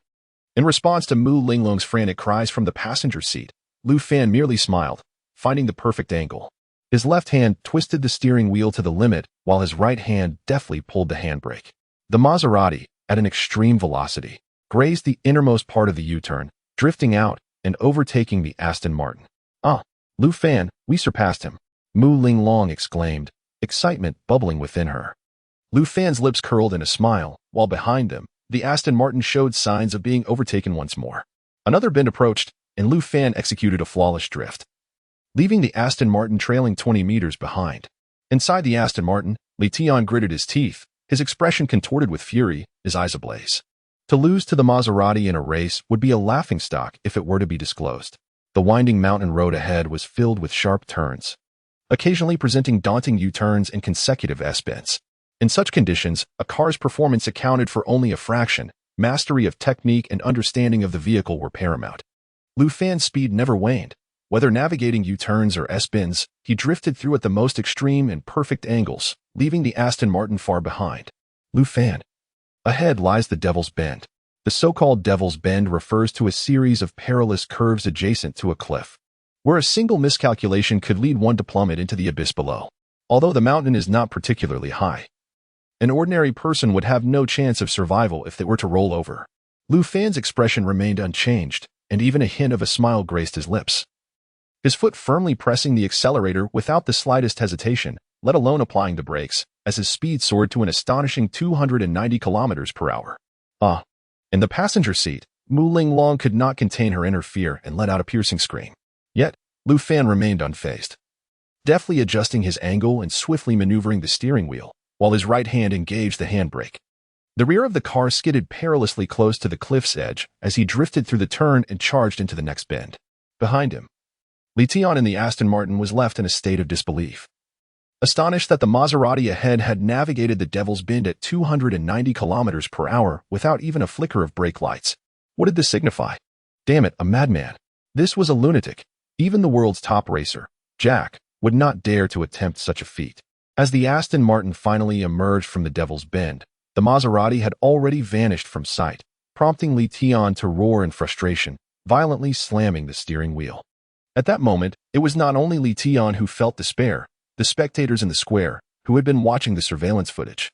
In response to Mu Linglong's frantic cries from the passenger seat, Lu Fan merely smiled, finding the perfect angle. His left hand twisted the steering wheel to the limit, while his right hand deftly pulled the handbrake. The Maserati, at an extreme velocity, grazed the innermost part of the U-turn, drifting out and overtaking the Aston Martin. Ah, Lu Fan, we surpassed him, Mu Linglong exclaimed, excitement bubbling within her. Lu Fan's lips curled in a smile, while behind them, the Aston Martin showed signs of being overtaken once more. Another bend approached, and Lu Fan executed a flawless drift, leaving the Aston Martin trailing 20 meters behind. Inside the Aston Martin, Li Tian gritted his teeth, his expression contorted with fury, his eyes ablaze. To lose to the Maserati in a race would be a laughingstock if it were to be disclosed. The winding mountain road ahead was filled with sharp turns, occasionally presenting daunting U-turns and consecutive S-bends. In such conditions, a car's performance accounted for only a fraction. Mastery of technique and understanding of the vehicle were paramount. Lu Fan's speed never waned. Whether navigating U-turns or S-bends, he drifted through at the most extreme and perfect angles, leaving the Aston Martin far behind. Lu Fan. Ahead lies the Devil's Bend. The so-called Devil's Bend refers to a series of perilous curves adjacent to a cliff, where a single miscalculation could lead one to plummet into the abyss below. Although the mountain is not particularly high, an ordinary person would have no chance of survival if they were to roll over. Lu Fan's expression remained unchanged, and even a hint of a smile graced his lips. His foot firmly pressing the accelerator without the slightest hesitation, let alone applying the brakes, as his speed soared to an astonishing 290 kilometers per hour. In the passenger seat, Mu Linglong could not contain her inner fear and let out a piercing scream. Yet, Lu Fan remained unfazed, deftly adjusting his angle and swiftly maneuvering the steering wheel, while his right hand engaged the handbrake. The rear of the car skidded perilously close to the cliff's edge as he drifted through the turn and charged into the next bend. Behind him, Li Tian in the Aston Martin was left in a state of disbelief, astonished that the Maserati ahead had navigated the Devil's Bend at 290 kilometers per hour without even a flicker of brake lights. What did this signify? Damn it, a madman. This was a lunatic. Even the world's top racer, Jack, would not dare to attempt such a feat. As the Aston Martin finally emerged from the Devil's Bend, the Maserati had already vanished from sight, prompting Li Tian to roar in frustration, violently slamming the steering wheel. At that moment, it was not only Li Tian who felt despair. The spectators in the square, who had been watching the surveillance footage,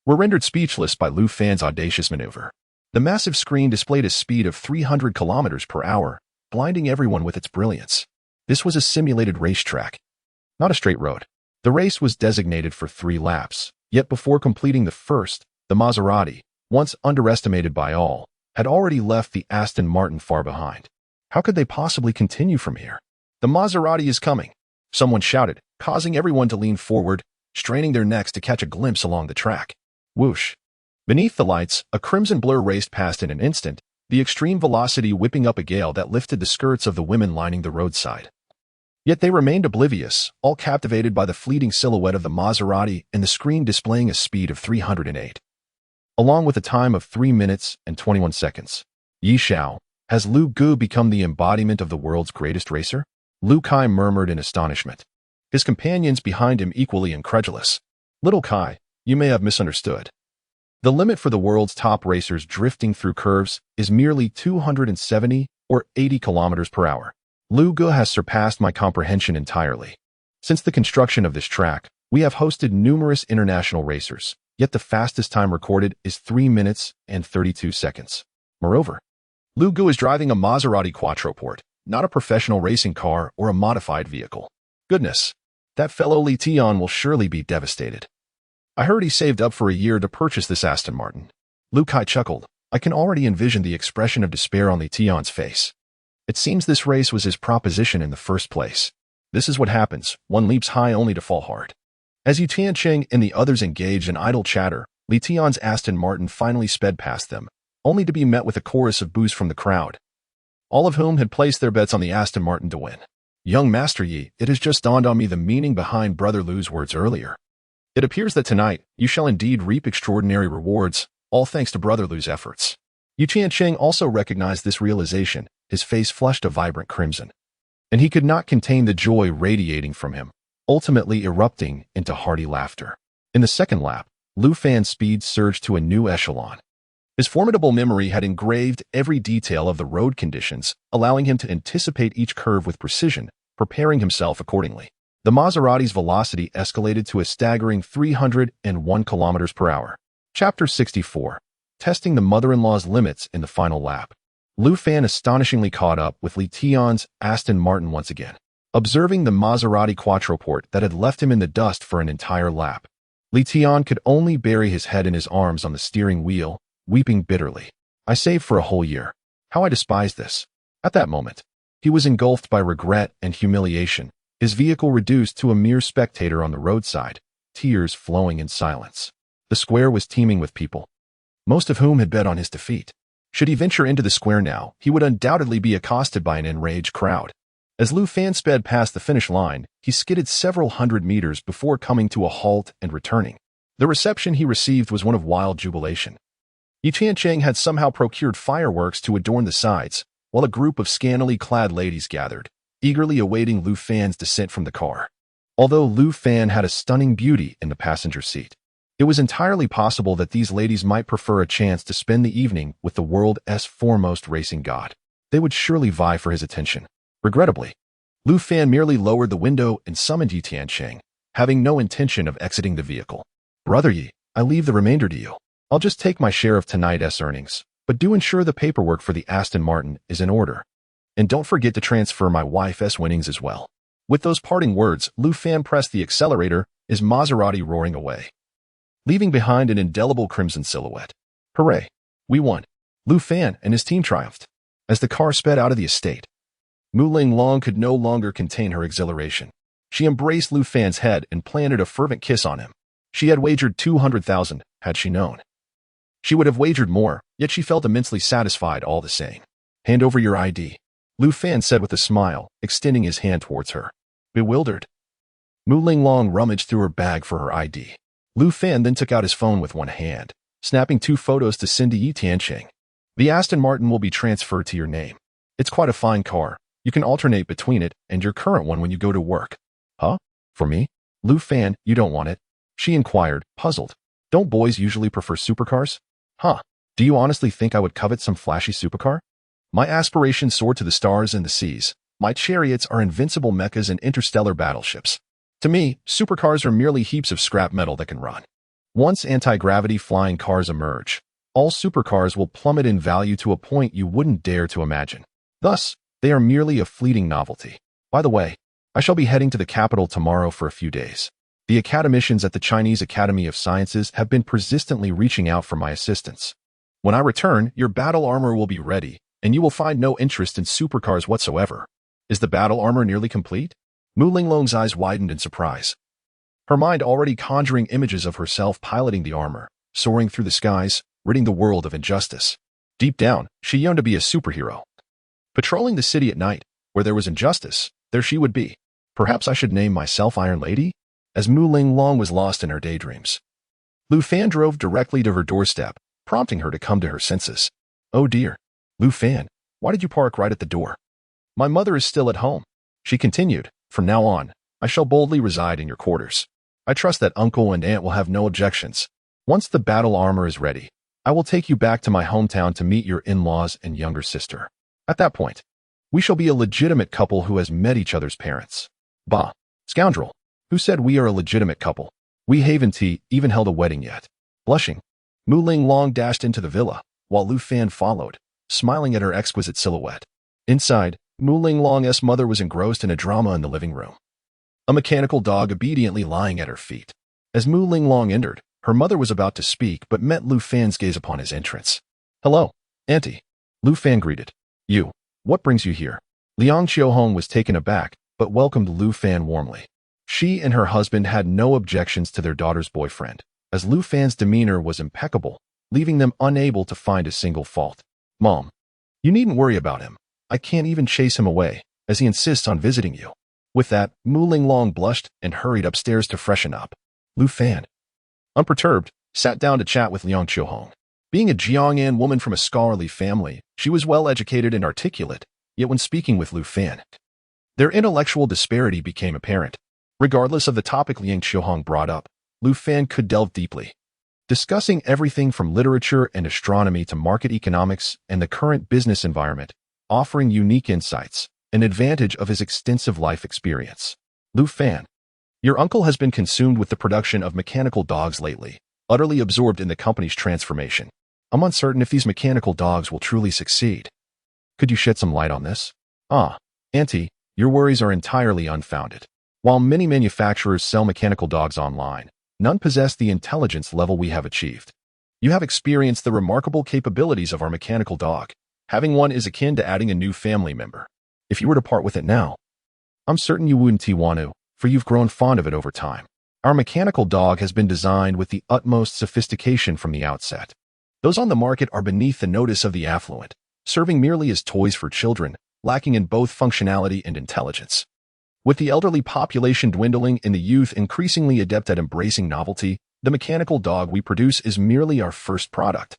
were rendered speechless by Lu Fan's audacious maneuver. The massive screen displayed a speed of 300 kilometers per hour, blinding everyone with its brilliance. This was a simulated racetrack, not a straight road. The race was designated for 3 laps, yet before completing the first, the Maserati, once underestimated by all, had already left the Aston Martin far behind. How could they possibly continue from here? The Maserati is coming, someone shouted, causing everyone to lean forward, straining their necks to catch a glimpse along the track. Whoosh! Beneath the lights, a crimson blur raced past in an instant, the extreme velocity whipping up a gale that lifted the skirts of the women lining the roadside. Yet they remained oblivious, all captivated by the fleeting silhouette of the Maserati and the screen displaying a speed of 308, along with a time of 3 minutes and 21 seconds. Yi Xiao, has Lu Gu become the embodiment of the world's greatest racer? Lu Kai murmured in astonishment, his companions behind him equally incredulous. Little Kai, you may have misunderstood. The limit for the world's top racers drifting through curves is merely 270 or 80 kilometers per hour. Lu Gu has surpassed my comprehension entirely. Since the construction of this track, we have hosted numerous international racers, yet the fastest time recorded is 3 minutes and 32 seconds. Moreover, Lu Gu is driving a Maserati Quattroporte, not a professional racing car or a modified vehicle. Goodness, that fellow Li Tian will surely be devastated. I heard he saved up for a year to purchase this Aston Martin. Lu Kai chuckled. I can already envision the expression of despair on Li Tian's face. It seems this race was his proposition in the first place. This is what happens, one leaps high only to fall hard. As Yu Tianqing and the others engaged in idle chatter, Li Tian's Aston Martin finally sped past them, only to be met with a chorus of boos from the crowd, all of whom had placed their bets on the Aston Martin to win. Young Master Yi, it has just dawned on me the meaning behind Brother Lu's words earlier. It appears that tonight, you shall indeed reap extraordinary rewards, all thanks to Brother Lu's efforts. Yu Tianqing also recognized this realization, his face flushed a vibrant crimson, and he could not contain the joy radiating from him, ultimately erupting into hearty laughter. In the second lap, Lu Fan's speed surged to a new echelon. His formidable memory had engraved every detail of the road conditions, allowing him to anticipate each curve with precision, preparing himself accordingly. The Maserati's velocity escalated to a staggering 301 kilometers per hour. Chapter 64. Testing the mother-in-law's limits in the final lap. Lu Fan astonishingly caught up with Li Tian's Aston Martin once again, observing the Maserati Quattroporte that had left him in the dust for an entire lap. Li Tian could only bury his head in his arms on the steering wheel, weeping bitterly. I saved for a whole year. How I despised this. At that moment, he was engulfed by regret and humiliation, his vehicle reduced to a mere spectator on the roadside, tears flowing in silence. The square was teeming with people, most of whom had bet on his defeat. Should he venture into the square now, he would undoubtedly be accosted by an enraged crowd. As Lu Fan sped past the finish line, he skidded several hundred meters before coming to a halt and returning. The reception he received was one of wild jubilation. Yi Tiancheng had somehow procured fireworks to adorn the sides, while a group of scantily clad ladies gathered, eagerly awaiting Lu Fan's descent from the car. Although Lu Fan had a stunning beauty in the passenger seat, it was entirely possible that these ladies might prefer a chance to spend the evening with the world's foremost racing god. They would surely vie for his attention. Regrettably, Lu Fan merely lowered the window and summoned Yi Tiancheng, having no intention of exiting the vehicle. Brother Yi, I leave the remainder to you. I'll just take my share of tonight's earnings, but do ensure the paperwork for the Aston Martin is in order. And don't forget to transfer my wife's winnings as well. With those parting words, Lu Fan pressed the accelerator, his Maserati roaring away, leaving behind an indelible crimson silhouette. Hooray! We won. Lu Fan and his team triumphed. As the car sped out of the estate, Mu Linglong could no longer contain her exhilaration. She embraced Lu Fan's head and planted a fervent kiss on him. She had wagered 200,000, had she known. She would have wagered more, yet she felt immensely satisfied all the same. Hand over your ID, Lu Fan said with a smile, extending his hand towards her. Bewildered, Mu Linglong rummaged through her bag for her ID. Lu Fan then took out his phone with one hand, snapping 2 photos to send to Yi Tiancheng. The Aston Martin will be transferred to your name. It's quite a fine car. You can alternate between it and your current one when you go to work. Huh? For me? Lu Fan, you don't want it? She inquired, puzzled. Don't boys usually prefer supercars? Huh. Do you honestly think I would covet some flashy supercar? My aspirations soar to the stars and the seas. My chariots are invincible mechas and interstellar battleships. To me, supercars are merely heaps of scrap metal that can run. Once anti-gravity flying cars emerge, all supercars will plummet in value to a point you wouldn't dare to imagine. Thus, they are merely a fleeting novelty. By the way, I shall be heading to the capital tomorrow for a few days. The academicians at the Chinese Academy of Sciences have been persistently reaching out for my assistance. When I return, your battle armor will be ready, and you will find no interest in supercars whatsoever. Is the battle armor nearly complete? Mu Linglong's eyes widened in surprise, her mind already conjuring images of herself piloting the armor, soaring through the skies, ridding the world of injustice. Deep down, she yearned to be a superhero. Patrolling the city at night, where there was injustice, there she would be. Perhaps I should name myself Iron Lady? As Mu Linglong was lost in her daydreams, Lu Fan drove directly to her doorstep, prompting her to come to her senses. Oh dear. Lu Fan, why did you park right at the door? My mother is still at home. She continued, from now on, I shall boldly reside in your quarters. I trust that uncle and aunt will have no objections. Once the battle armor is ready, I will take you back to my hometown to meet your in-laws and younger sister. At that point, we shall be a legitimate couple who has met each other's parents. Bah, scoundrel. Who said we are a legitimate couple? We haven't even held a wedding yet. Blushing, Mu Linglong dashed into the villa, while Lu Fan followed, smiling at her exquisite silhouette. Inside, Mu Linglong's mother was engrossed in a drama in the living room, a mechanical dog obediently lying at her feet. As Mu Linglong entered, her mother was about to speak but met Lu Fan's gaze upon his entrance. Hello, Auntie. Lu Fan greeted. You, what brings you here? Liang Qiuhong was taken aback, but welcomed Lu Fan warmly. She and her husband had no objections to their daughter's boyfriend, as Lu Fan's demeanor was impeccable, leaving them unable to find a single fault. Mom, you needn't worry about him. I can't even chase him away, as he insists on visiting you. With that, Mu Linglong blushed and hurried upstairs to freshen up. Lu Fan, unperturbed, sat down to chat with Liang Qiuhong. Being a Jiang'an woman from a scholarly family, she was well-educated and articulate, yet when speaking with Lu Fan, their intellectual disparity became apparent. Regardless of the topic Liang Qiuhong brought up, Lu Fan could delve deeply, discussing everything from literature and astronomy to market economics and the current business environment, offering unique insights, an advantage of his extensive life experience. Lu Fan, your uncle has been consumed with the production of mechanical dogs lately, utterly absorbed in the company's transformation. I'm uncertain if these mechanical dogs will truly succeed. Could you shed some light on this? Auntie, your worries are entirely unfounded. While many manufacturers sell mechanical dogs online, None possess the intelligence level we have achieved. You have experienced the remarkable capabilities of our mechanical dog. Having one is akin to adding a new family member. If you were to part with it now, I'm certain you wouldn't want to, for you've grown fond of it over time. Our mechanical dog has been designed with the utmost sophistication from the outset. Those on the market are beneath the notice of the affluent, serving merely as toys for children, lacking in both functionality and intelligence. With the elderly population dwindling and the youth increasingly adept at embracing novelty, the mechanical dog we produce is merely our first product.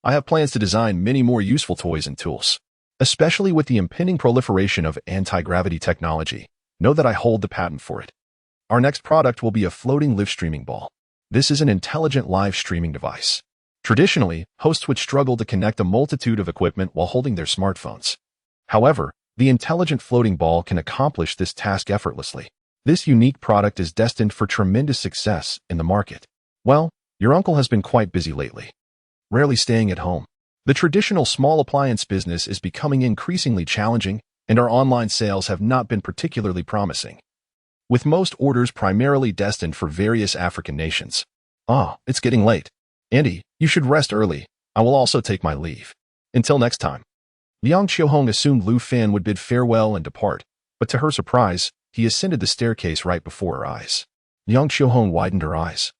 I have plans to design many more useful toys and tools, especially with the impending proliferation of anti-gravity technology. Know that I hold the patent for it. Our next product will be a floating live streaming ball. This is an intelligent live streaming device. Traditionally, hosts would struggle to connect a multitude of equipment while holding their smartphones. However, the intelligent floating ball can accomplish this task effortlessly. This unique product is destined for tremendous success in the market. Well, your uncle has been quite busy lately, rarely staying at home. The traditional small appliance business is becoming increasingly challenging, and our online sales have not been particularly promising, with most orders primarily destined for various African nations. It's getting late. Andy, you should rest early. I will also take my leave. Until next time. Liang Qiuhong assumed Lu Fan would bid farewell and depart, but to her surprise, he ascended the staircase right before her eyes. Liang Qiuhong widened her eyes,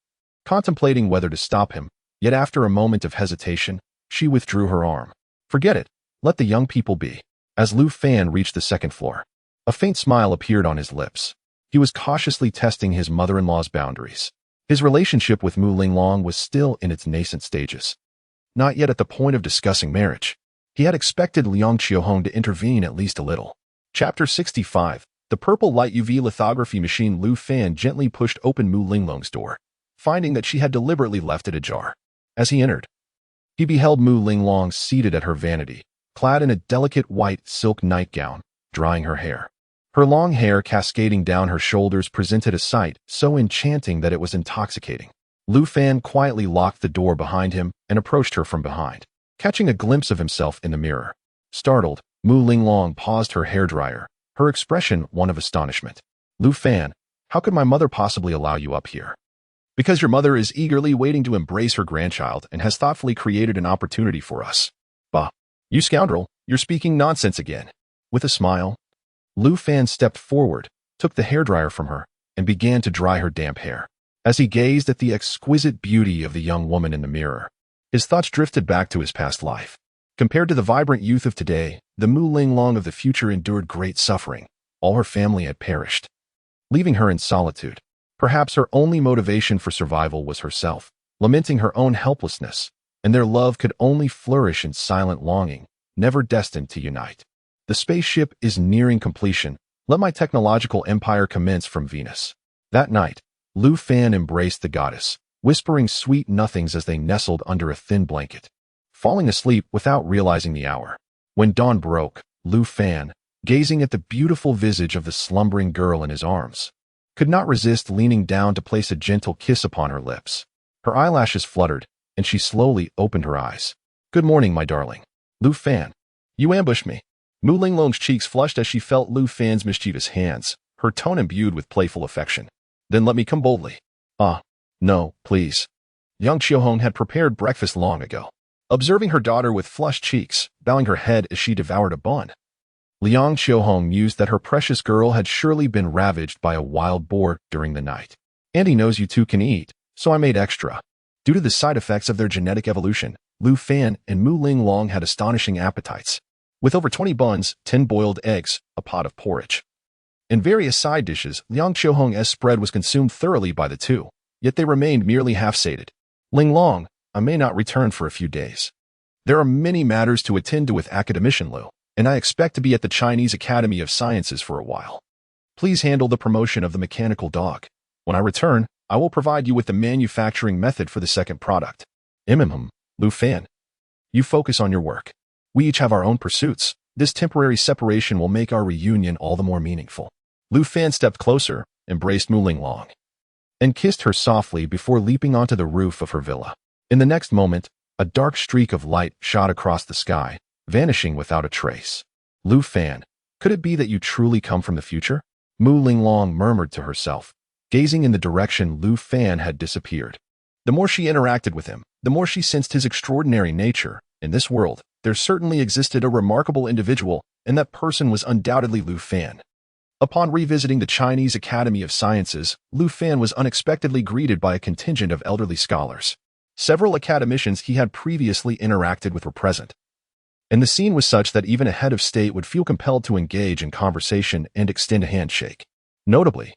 contemplating whether to stop him, yet after a moment of hesitation, she withdrew her arm. Forget it. Let the young people be. As Lu Fan reached the second floor, a faint smile appeared on his lips. He was cautiously testing his mother-in-law's boundaries. His relationship with Mu Linglong was still in its nascent stages, not yet at the point of discussing marriage. He had expected Liang Qiuhong to intervene at least a little. Chapter 65. The purple light UV lithography machine. Lu Fan gently pushed open Mu Linglong's door, finding that she had deliberately left it ajar. As he entered, he beheld Mu Linglong seated at her vanity, clad in a delicate white silk nightgown, drying her hair. Her long hair cascading down her shoulders presented a sight so enchanting that it was intoxicating. Lu Fan quietly locked the door behind him and approached her from behind, catching a glimpse of himself in the mirror. Startled, Mu Linglong paused her hairdryer, her expression one of astonishment. Lu Fan, how could my mother possibly allow you up here? Because your mother is eagerly waiting to embrace her grandchild and has thoughtfully created an opportunity for us. Bah, you scoundrel, you're speaking nonsense again. With a smile, Lu Fan stepped forward, took the hairdryer from her, and began to dry her damp hair. As he gazed at the exquisite beauty of the young woman in the mirror, his thoughts drifted back to his past life. Compared to the vibrant youth of today, the Mu Linglong of the future endured great suffering. All her family had perished, leaving her in solitude. Perhaps her only motivation for survival was herself, lamenting her own helplessness, and their love could only flourish in silent longing, never destined to unite. The spaceship is nearing completion. Let my technological empire commence from Venus. That night, Lu Fan embraced the goddess, whispering sweet nothings as they nestled under a thin blanket, falling asleep without realizing the hour. When dawn broke, Lu Fan, gazing at the beautiful visage of the slumbering girl in his arms, could not resist leaning down to place a gentle kiss upon her lips. Her eyelashes fluttered, and she slowly opened her eyes. Good morning, my darling. Lu Fan. You ambushed me. Mu Linglong's cheeks flushed as she felt Lu Fan's mischievous hands, her tone imbued with playful affection. Then let me come boldly. No, please. Liang Qiuhong had prepared breakfast long ago. Observing her daughter with flushed cheeks, bowing her head as she devoured a bun, Liang Qiuhong mused that her precious girl had surely been ravaged by a wild boar during the night. Andy knows you two can eat, so I made extra. Due to the side effects of their genetic evolution, Lu Fan and Mu Linglong had astonishing appetites, with over 20 buns, 10 boiled eggs, a pot of porridge, and various side dishes. Liang Qiuhong's spread was consumed thoroughly by the two, yet they remained merely half-sated. Linglong, I may not return for a few days. There are many matters to attend to with academician Lu, and I expect to be at the Chinese Academy of Sciences for a while. Please handle the promotion of the mechanical dog. When I return, I will provide you with the manufacturing method for the second product. Lu Fan. You focus on your work. We each have our own pursuits. This temporary separation will make our reunion all the more meaningful. Lu Fan stepped closer, embraced Mu Linglong, and kissed her softly before leaping onto the roof of her villa. In the next moment, a dark streak of light shot across the sky, vanishing without a trace. Lu Fan, could it be that you truly come from the future? Mu Linglong murmured to herself, gazing in the direction Lu Fan had disappeared. The more she interacted with him, the more she sensed his extraordinary nature. In this world, there certainly existed a remarkable individual, and that person was undoubtedly Lu Fan. Upon revisiting the Chinese Academy of Sciences, Lu Fan was unexpectedly greeted by a contingent of elderly scholars. Several academicians he had previously interacted with were present, and the scene was such that even a head of state would feel compelled to engage in conversation and extend a handshake. Notably,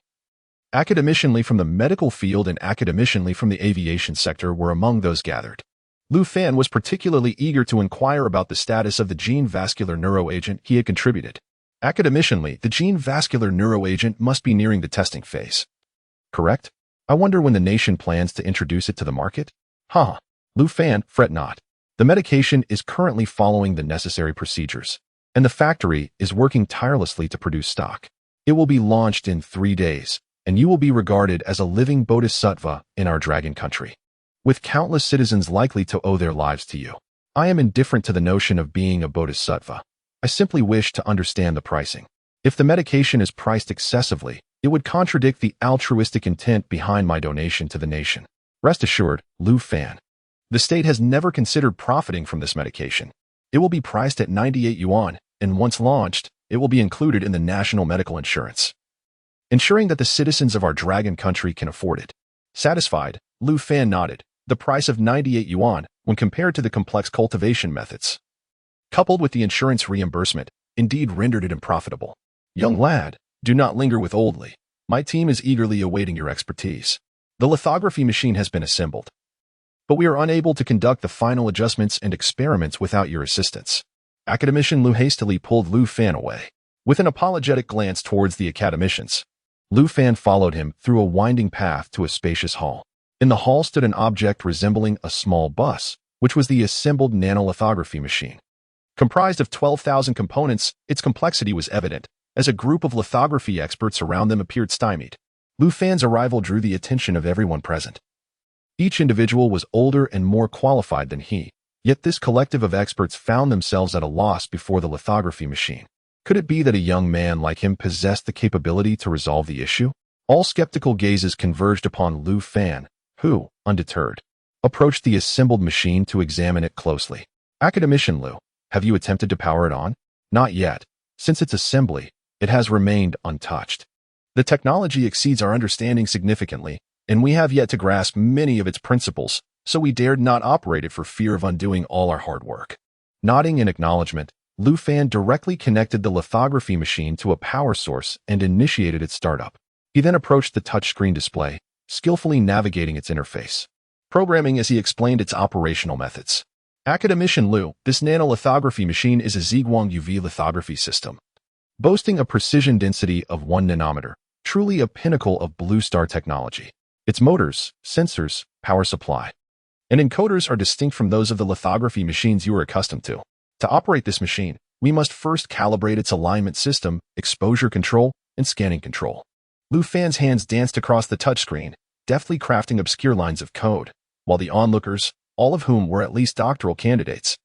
academicianly from the medical field and academicianly from the aviation sector were among those gathered. Lu Fan was particularly eager to inquire about the status of the gene vascular neuroagent he had contributed. Academicianly, the gene vascular neuroagent must be nearing the testing phase. Correct? I wonder when the nation plans to introduce it to the market? Lu Fan, fret not. The medication is currently following the necessary procedures, and the factory is working tirelessly to produce stock. It will be launched in 3 days, and you will be regarded as a living bodhisattva in our dragon country, with countless citizens likely to owe their lives to you. I am indifferent to the notion of being a bodhisattva. I simply wish to understand the pricing. If the medication is priced excessively, it would contradict the altruistic intent behind my donation to the nation. Rest assured, Lu Fan, the state has never considered profiting from this medication. It will be priced at 98 yuan, and once launched, it will be included in the national medical insurance, ensuring that the citizens of our dragon country can afford it. Satisfied, Lu Fan nodded. The price of 98 yuan, when compared to the complex cultivation methods, coupled with the insurance reimbursement, indeed rendered it unprofitable. Young lad, do not linger with Oldly. My team is eagerly awaiting your expertise. The lithography machine has been assembled, but we are unable to conduct the final adjustments and experiments without your assistance. Academician Lu hastily pulled Lu Fan away. With an apologetic glance towards the academicians, Lu Fan followed him through a winding path to a spacious hall. In the hall stood an object resembling a small bus, which was the assembled nanolithography machine. Comprised of 12,000 components, its complexity was evident, as a group of lithography experts around them appeared stymied. Lu Fan's arrival drew the attention of everyone present. Each individual was older and more qualified than he, yet this collective of experts found themselves at a loss before the lithography machine. Could it be that a young man like him possessed the capability to resolve the issue? All skeptical gazes converged upon Lu Fan, who, undeterred, approached the assembled machine to examine it closely. Academician Lu, have you attempted to power it on? Not yet. Since its assembly, it has remained untouched. The technology exceeds our understanding significantly, and we have yet to grasp many of its principles, so we dared not operate it for fear of undoing all our hard work. Nodding in acknowledgement, Lu Fan directly connected the lithography machine to a power source and initiated its startup. He then approached the touchscreen display, skillfully navigating its interface, programming as he explained its operational methods. Academician Lu, this nanolithography machine is a Ziguang UV lithography system, boasting a precision density of 1 nanometer, truly a pinnacle of blue star technology. Its motors, sensors, power supply, and encoders are distinct from those of the lithography machines you are accustomed to. To operate this machine, we must first calibrate its alignment system, exposure control, and scanning control. Lu Fan's hands danced across the touchscreen, deftly crafting obscure lines of code, while the onlookers, all of whom were at least doctoral candidates,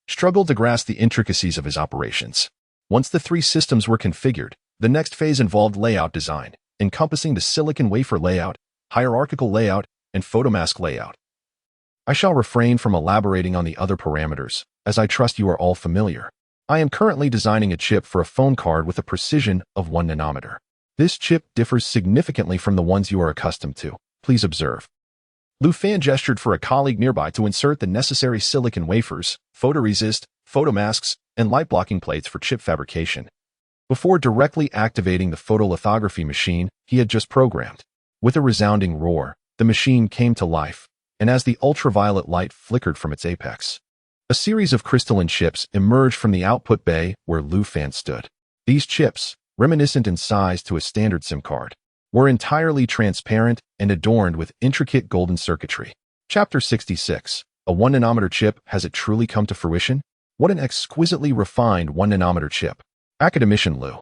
struggled to grasp the intricacies of his operations. Once the 3 systems were configured, the next phase involved layout design, encompassing the silicon wafer layout, hierarchical layout, and photomask layout. I shall refrain from elaborating on the other parameters, as I trust you are all familiar. I am currently designing a chip for a phone card with a precision of 1 nanometer. This chip differs significantly from the ones you are accustomed to. Please observe. Lu Fan gestured for a colleague nearby to insert the necessary silicon wafers, photoresist, photomasks, and light-blocking plates for chip fabrication, before directly activating the photolithography machine he had just programmed. With a resounding roar, the machine came to life, and as the ultraviolet light flickered from its apex, a series of crystalline chips emerged from the output bay where Lu Fan stood. These chips, reminiscent in size to a standard SIM card, were entirely transparent and adorned with intricate golden circuitry. Chapter 66. A 1 nanometer chip, has it truly come to fruition? What an exquisitely refined 1 nanometer chip. Academician Lu,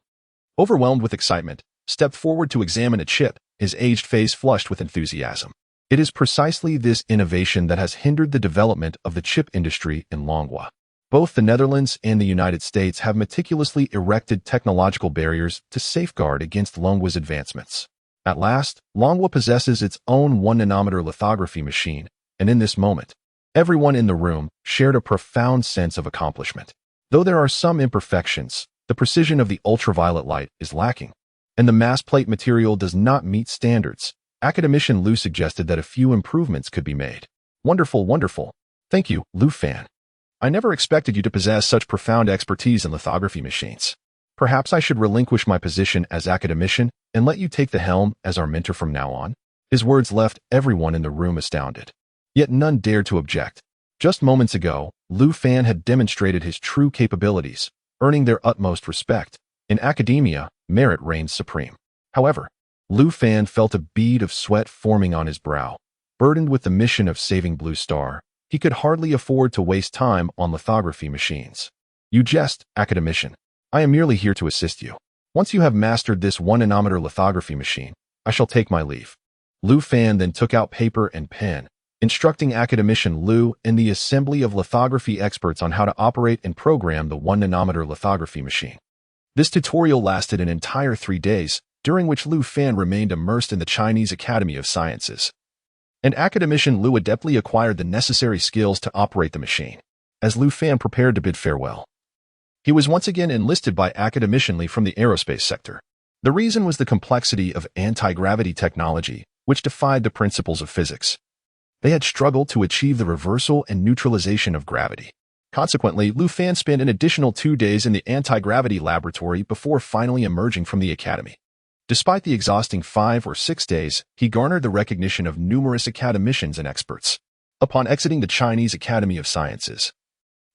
overwhelmed with excitement, stepped forward to examine a chip, his aged face flushed with enthusiasm. It is precisely this innovation that has hindered the development of the chip industry in Longwa. Both the Netherlands and the United States have meticulously erected technological barriers to safeguard against Longwa's advancements. At last, manhwa possesses its own 1 nanometer lithography machine, and in this moment, everyone in the room shared a profound sense of accomplishment. Though there are some imperfections, the precision of the ultraviolet light is lacking, and the mass plate material does not meet standards. Academician Lu suggested that a few improvements could be made. Wonderful, wonderful. Thank you, Lu Fan. I never expected you to possess such profound expertise in lithography machines. Perhaps I should relinquish my position as academician and let you take the helm as our mentor from now on. His words left everyone in the room astounded. Yet none dared to object. Just moments ago, Lu Fan had demonstrated his true capabilities, earning their utmost respect. In academia, merit reigns supreme. However, Lu Fan felt a bead of sweat forming on his brow. Burdened with the mission of saving Blue Star, he could hardly afford to waste time on lithography machines. You jest, academician. I am merely here to assist you. Once you have mastered this 1 nanometer lithography machine, I shall take my leave. Lu Fan then took out paper and pen, instructing academician Lu and the assembly of lithography experts on how to operate and program the 1 nanometer lithography machine. This tutorial lasted an entire 3 days, during which Lu Fan remained immersed in the Chinese Academy of Sciences. And academician Lu adeptly acquired the necessary skills to operate the machine. As Lu Fan prepared to bid farewell, he was once again enlisted by academician Li from the aerospace sector. The reason was the complexity of anti-gravity technology, which defied the principles of physics. They had struggled to achieve the reversal and neutralization of gravity. Consequently, Lu Fan spent an additional 2 days in the anti-gravity laboratory before finally emerging from the academy. Despite the exhausting 5 or 6 days, he garnered the recognition of numerous academicians and experts. Upon exiting the Chinese Academy of Sciences,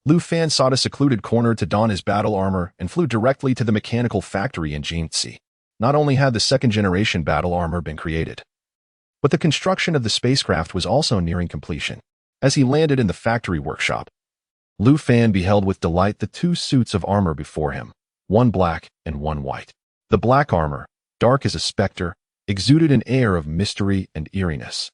Lu Fan sought a secluded corner to don his battle armor and flew directly to the mechanical factory in Jinxi. Not only had the second-generation battle armor been created, but the construction of the spacecraft was also nearing completion. As he landed in the factory workshop, Lu Fan beheld with delight the 2 suits of armor before him, one black and one white. The black armor, dark as a specter, exuded an air of mystery and eeriness,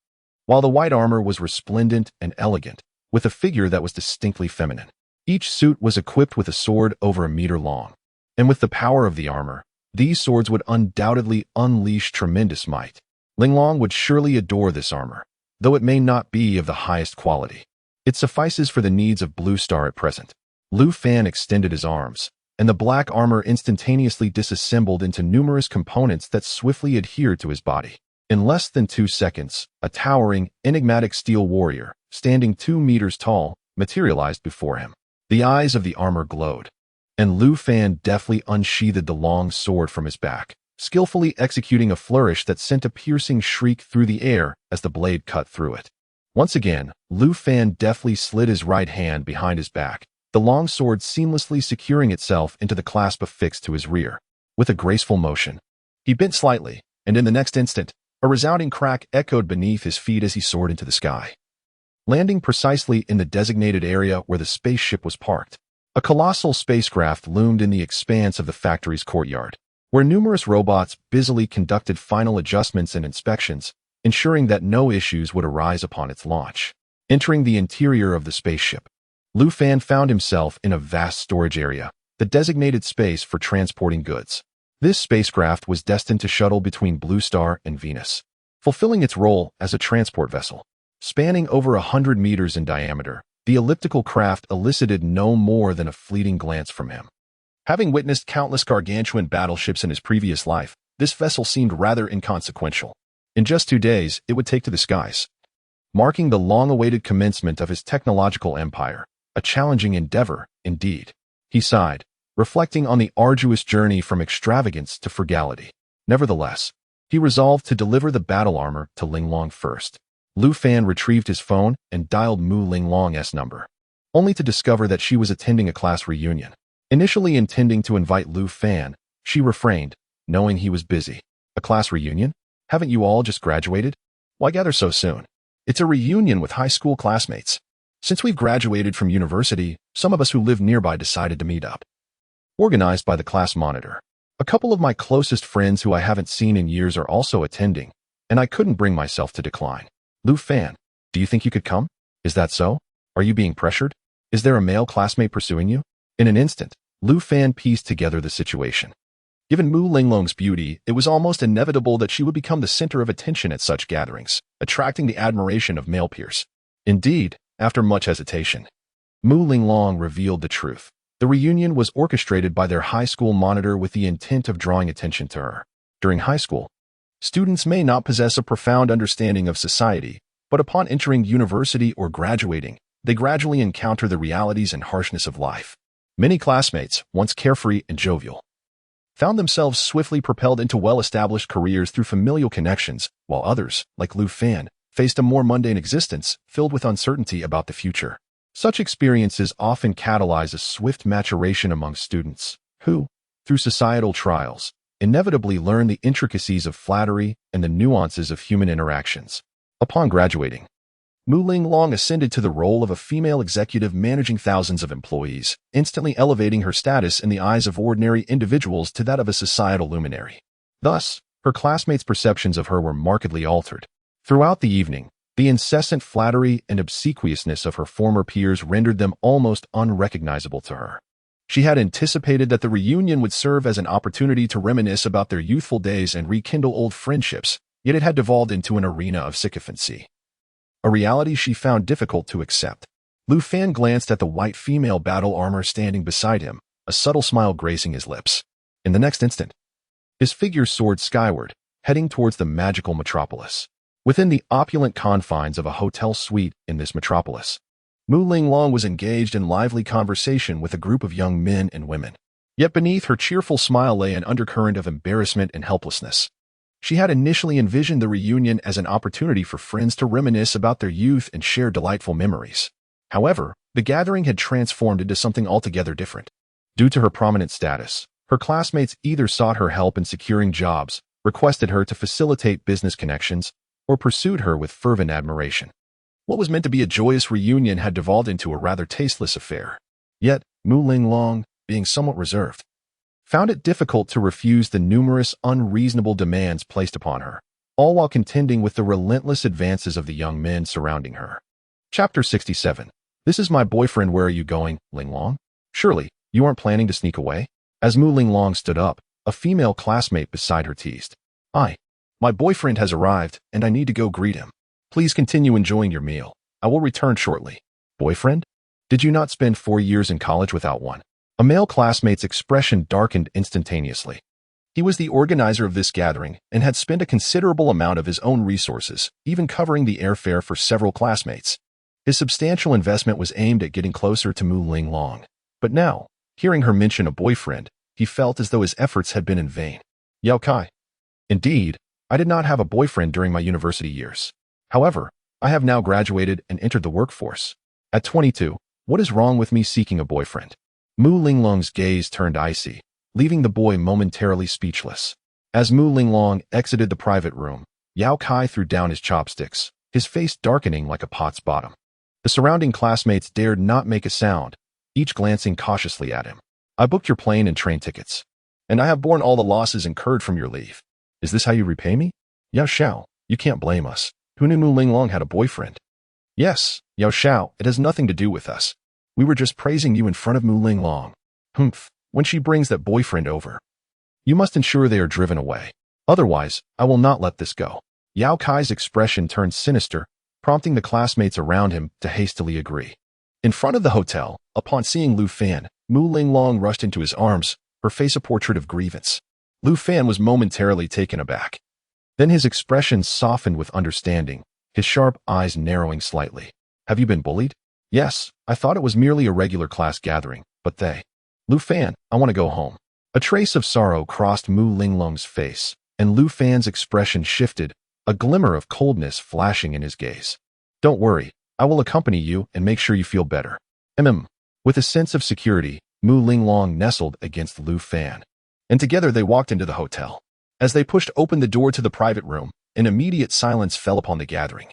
while the white armor was resplendent and elegant, with a figure that was distinctly feminine. Each suit was equipped with a sword over a meter long, and with the power of the armor, these swords would undoubtedly unleash tremendous might. Linglong would surely adore this armor, though it may not be of the highest quality. It suffices for the needs of Blue Star at present. Lu Fan extended his arms, and the black armor instantaneously disassembled into numerous components that swiftly adhered to his body. In less than 2 seconds, a towering, enigmatic steel warrior, standing 2 meters tall, materialized before him. The eyes of the armor glowed, and Lu Fan deftly unsheathed the long sword from his back, skillfully executing a flourish that sent a piercing shriek through the air as the blade cut through it. Once again, Lu Fan deftly slid his right hand behind his back, the long sword seamlessly securing itself into the clasp affixed to his rear. With a graceful motion, he bent slightly, and in the next instant, a resounding crack echoed beneath his feet as he soared into the sky, landing precisely in the designated area where the spaceship was parked. A colossal spacecraft loomed in the expanse of the factory's courtyard, where numerous robots busily conducted final adjustments and inspections, ensuring that no issues would arise upon its launch. Entering the interior of the spaceship, Lu Fan found himself in a vast storage area, the designated space for transporting goods. This spacecraft was destined to shuttle between Blue Star and Venus, fulfilling its role as a transport vessel. Spanning over 100 meters in diameter, the elliptical craft elicited no more than a fleeting glance from him. Having witnessed countless gargantuan battleships in his previous life, this vessel seemed rather inconsequential. In just 2 days, it would take to the skies, marking the long-awaited commencement of his technological empire, a challenging endeavor, indeed. He sighed, reflecting on the arduous journey from extravagance to frugality. Nevertheless, he resolved to deliver the battle armor to Linglong first. Lu Fan retrieved his phone and dialed Mu Linglong's number, only to discover that she was attending a class reunion. Initially intending to invite Lu Fan, she refrained, knowing he was busy. A class reunion? Haven't you all just graduated? Why gather so soon? It's a reunion with high school classmates. Since we've graduated from university, some of us who live nearby decided to meet up. Organized by the class monitor. A couple of my closest friends who I haven't seen in years are also attending, and I couldn't bring myself to decline. Lu Fan, do you think you could come? Is that so? Are you being pressured? Is there a male classmate pursuing you? In an instant, Lu Fan pieced together the situation. Given Mu Linglong's beauty, it was almost inevitable that she would become the center of attention at such gatherings, attracting the admiration of male peers. Indeed, after much hesitation, Mu Linglong revealed the truth. The reunion was orchestrated by their high school monitor with the intent of drawing attention to her. During high school, students may not possess a profound understanding of society, but upon entering university or graduating, they gradually encounter the realities and harshness of life. Many classmates, once carefree and jovial, found themselves swiftly propelled into well-established careers through familial connections, while others, like Lu Fan, faced a more mundane existence filled with uncertainty about the future. Such experiences often catalyze a swift maturation among students, who, through societal trials, inevitably learn the intricacies of flattery and the nuances of human interactions. Upon graduating, Mu Linglong ascended to the role of a female executive managing thousands of employees, instantly elevating her status in the eyes of ordinary individuals to that of a societal luminary. Thus, her classmates' perceptions of her were markedly altered. Throughout the evening, the incessant flattery and obsequiousness of her former peers rendered them almost unrecognizable to her. She had anticipated that the reunion would serve as an opportunity to reminisce about their youthful days and rekindle old friendships, yet it had devolved into an arena of sycophancy, a reality she found difficult to accept. Lu Fan glanced at the white female battle armor standing beside him, a subtle smile gracing his lips. In the next instant, his figure soared skyward, heading towards the magical metropolis. Within the opulent confines of a hotel suite in this metropolis, Mu Linglong was engaged in lively conversation with a group of young men and women. Yet beneath her cheerful smile lay an undercurrent of embarrassment and helplessness. She had initially envisioned the reunion as an opportunity for friends to reminisce about their youth and share delightful memories. However, the gathering had transformed into something altogether different. Due to her prominent status, her classmates either sought her help in securing jobs, requested her to facilitate business connections, or pursued her with fervent admiration. What was meant to be a joyous reunion had devolved into a rather tasteless affair. Yet, Mu Linglong, being somewhat reserved, found it difficult to refuse the numerous unreasonable demands placed upon her, all while contending with the relentless advances of the young men surrounding her. Chapter 67. This is my boyfriend. Where are you going, Linglong? Surely, you aren't planning to sneak away? As Mu Linglong stood up, a female classmate beside her teased. My boyfriend has arrived, and I need to go greet him. Please continue enjoying your meal. I will return shortly. Boyfriend? Did you not spend 4 years in college without one? A male classmate's expression darkened instantaneously. He was the organizer of this gathering and had spent a considerable amount of his own resources, even covering the airfare for several classmates. His substantial investment was aimed at getting closer to Mu Linglong. But now, hearing her mention a boyfriend, he felt as though his efforts had been in vain. Yao Kai. Indeed, I did not have a boyfriend during my university years. However, I have now graduated and entered the workforce. At 22, what is wrong with me seeking a boyfriend? Mu Linglong's gaze turned icy, leaving the boy momentarily speechless. As Mu Linglong exited the private room, Yao Kai threw down his chopsticks, his face darkening like a pot's bottom. The surrounding classmates dared not make a sound, each glancing cautiously at him. I booked your plane and train tickets, and I have borne all the losses incurred from your leave. Is this how you repay me? Yao Xiao, you can't blame us. Who knew Mu Linglong had a boyfriend? Yes, Yao Xiao, it has nothing to do with us. We were just praising you in front of Mu Linglong. Humph, when she brings that boyfriend over, you must ensure they are driven away. Otherwise, I will not let this go. Yao Kai's expression turned sinister, prompting the classmates around him to hastily agree. In front of the hotel, upon seeing Lu Fan, Mu Linglong rushed into his arms, her face a portrait of grievance. Lu Fan was momentarily taken aback. Then his expression softened with understanding, his sharp eyes narrowing slightly. Have you been bullied? Yes, I thought it was merely a regular class gathering, but they. Lu Fan, I want to go home. A trace of sorrow crossed Mu Linglong's face, and Lu Fan's expression shifted, a glimmer of coldness flashing in his gaze. Don't worry, I will accompany you and make sure you feel better. With a sense of security, Mu Linglong nestled against Lu Fan, and together they walked into the hotel. As they pushed open the door to the private room, an immediate silence fell upon the gathering.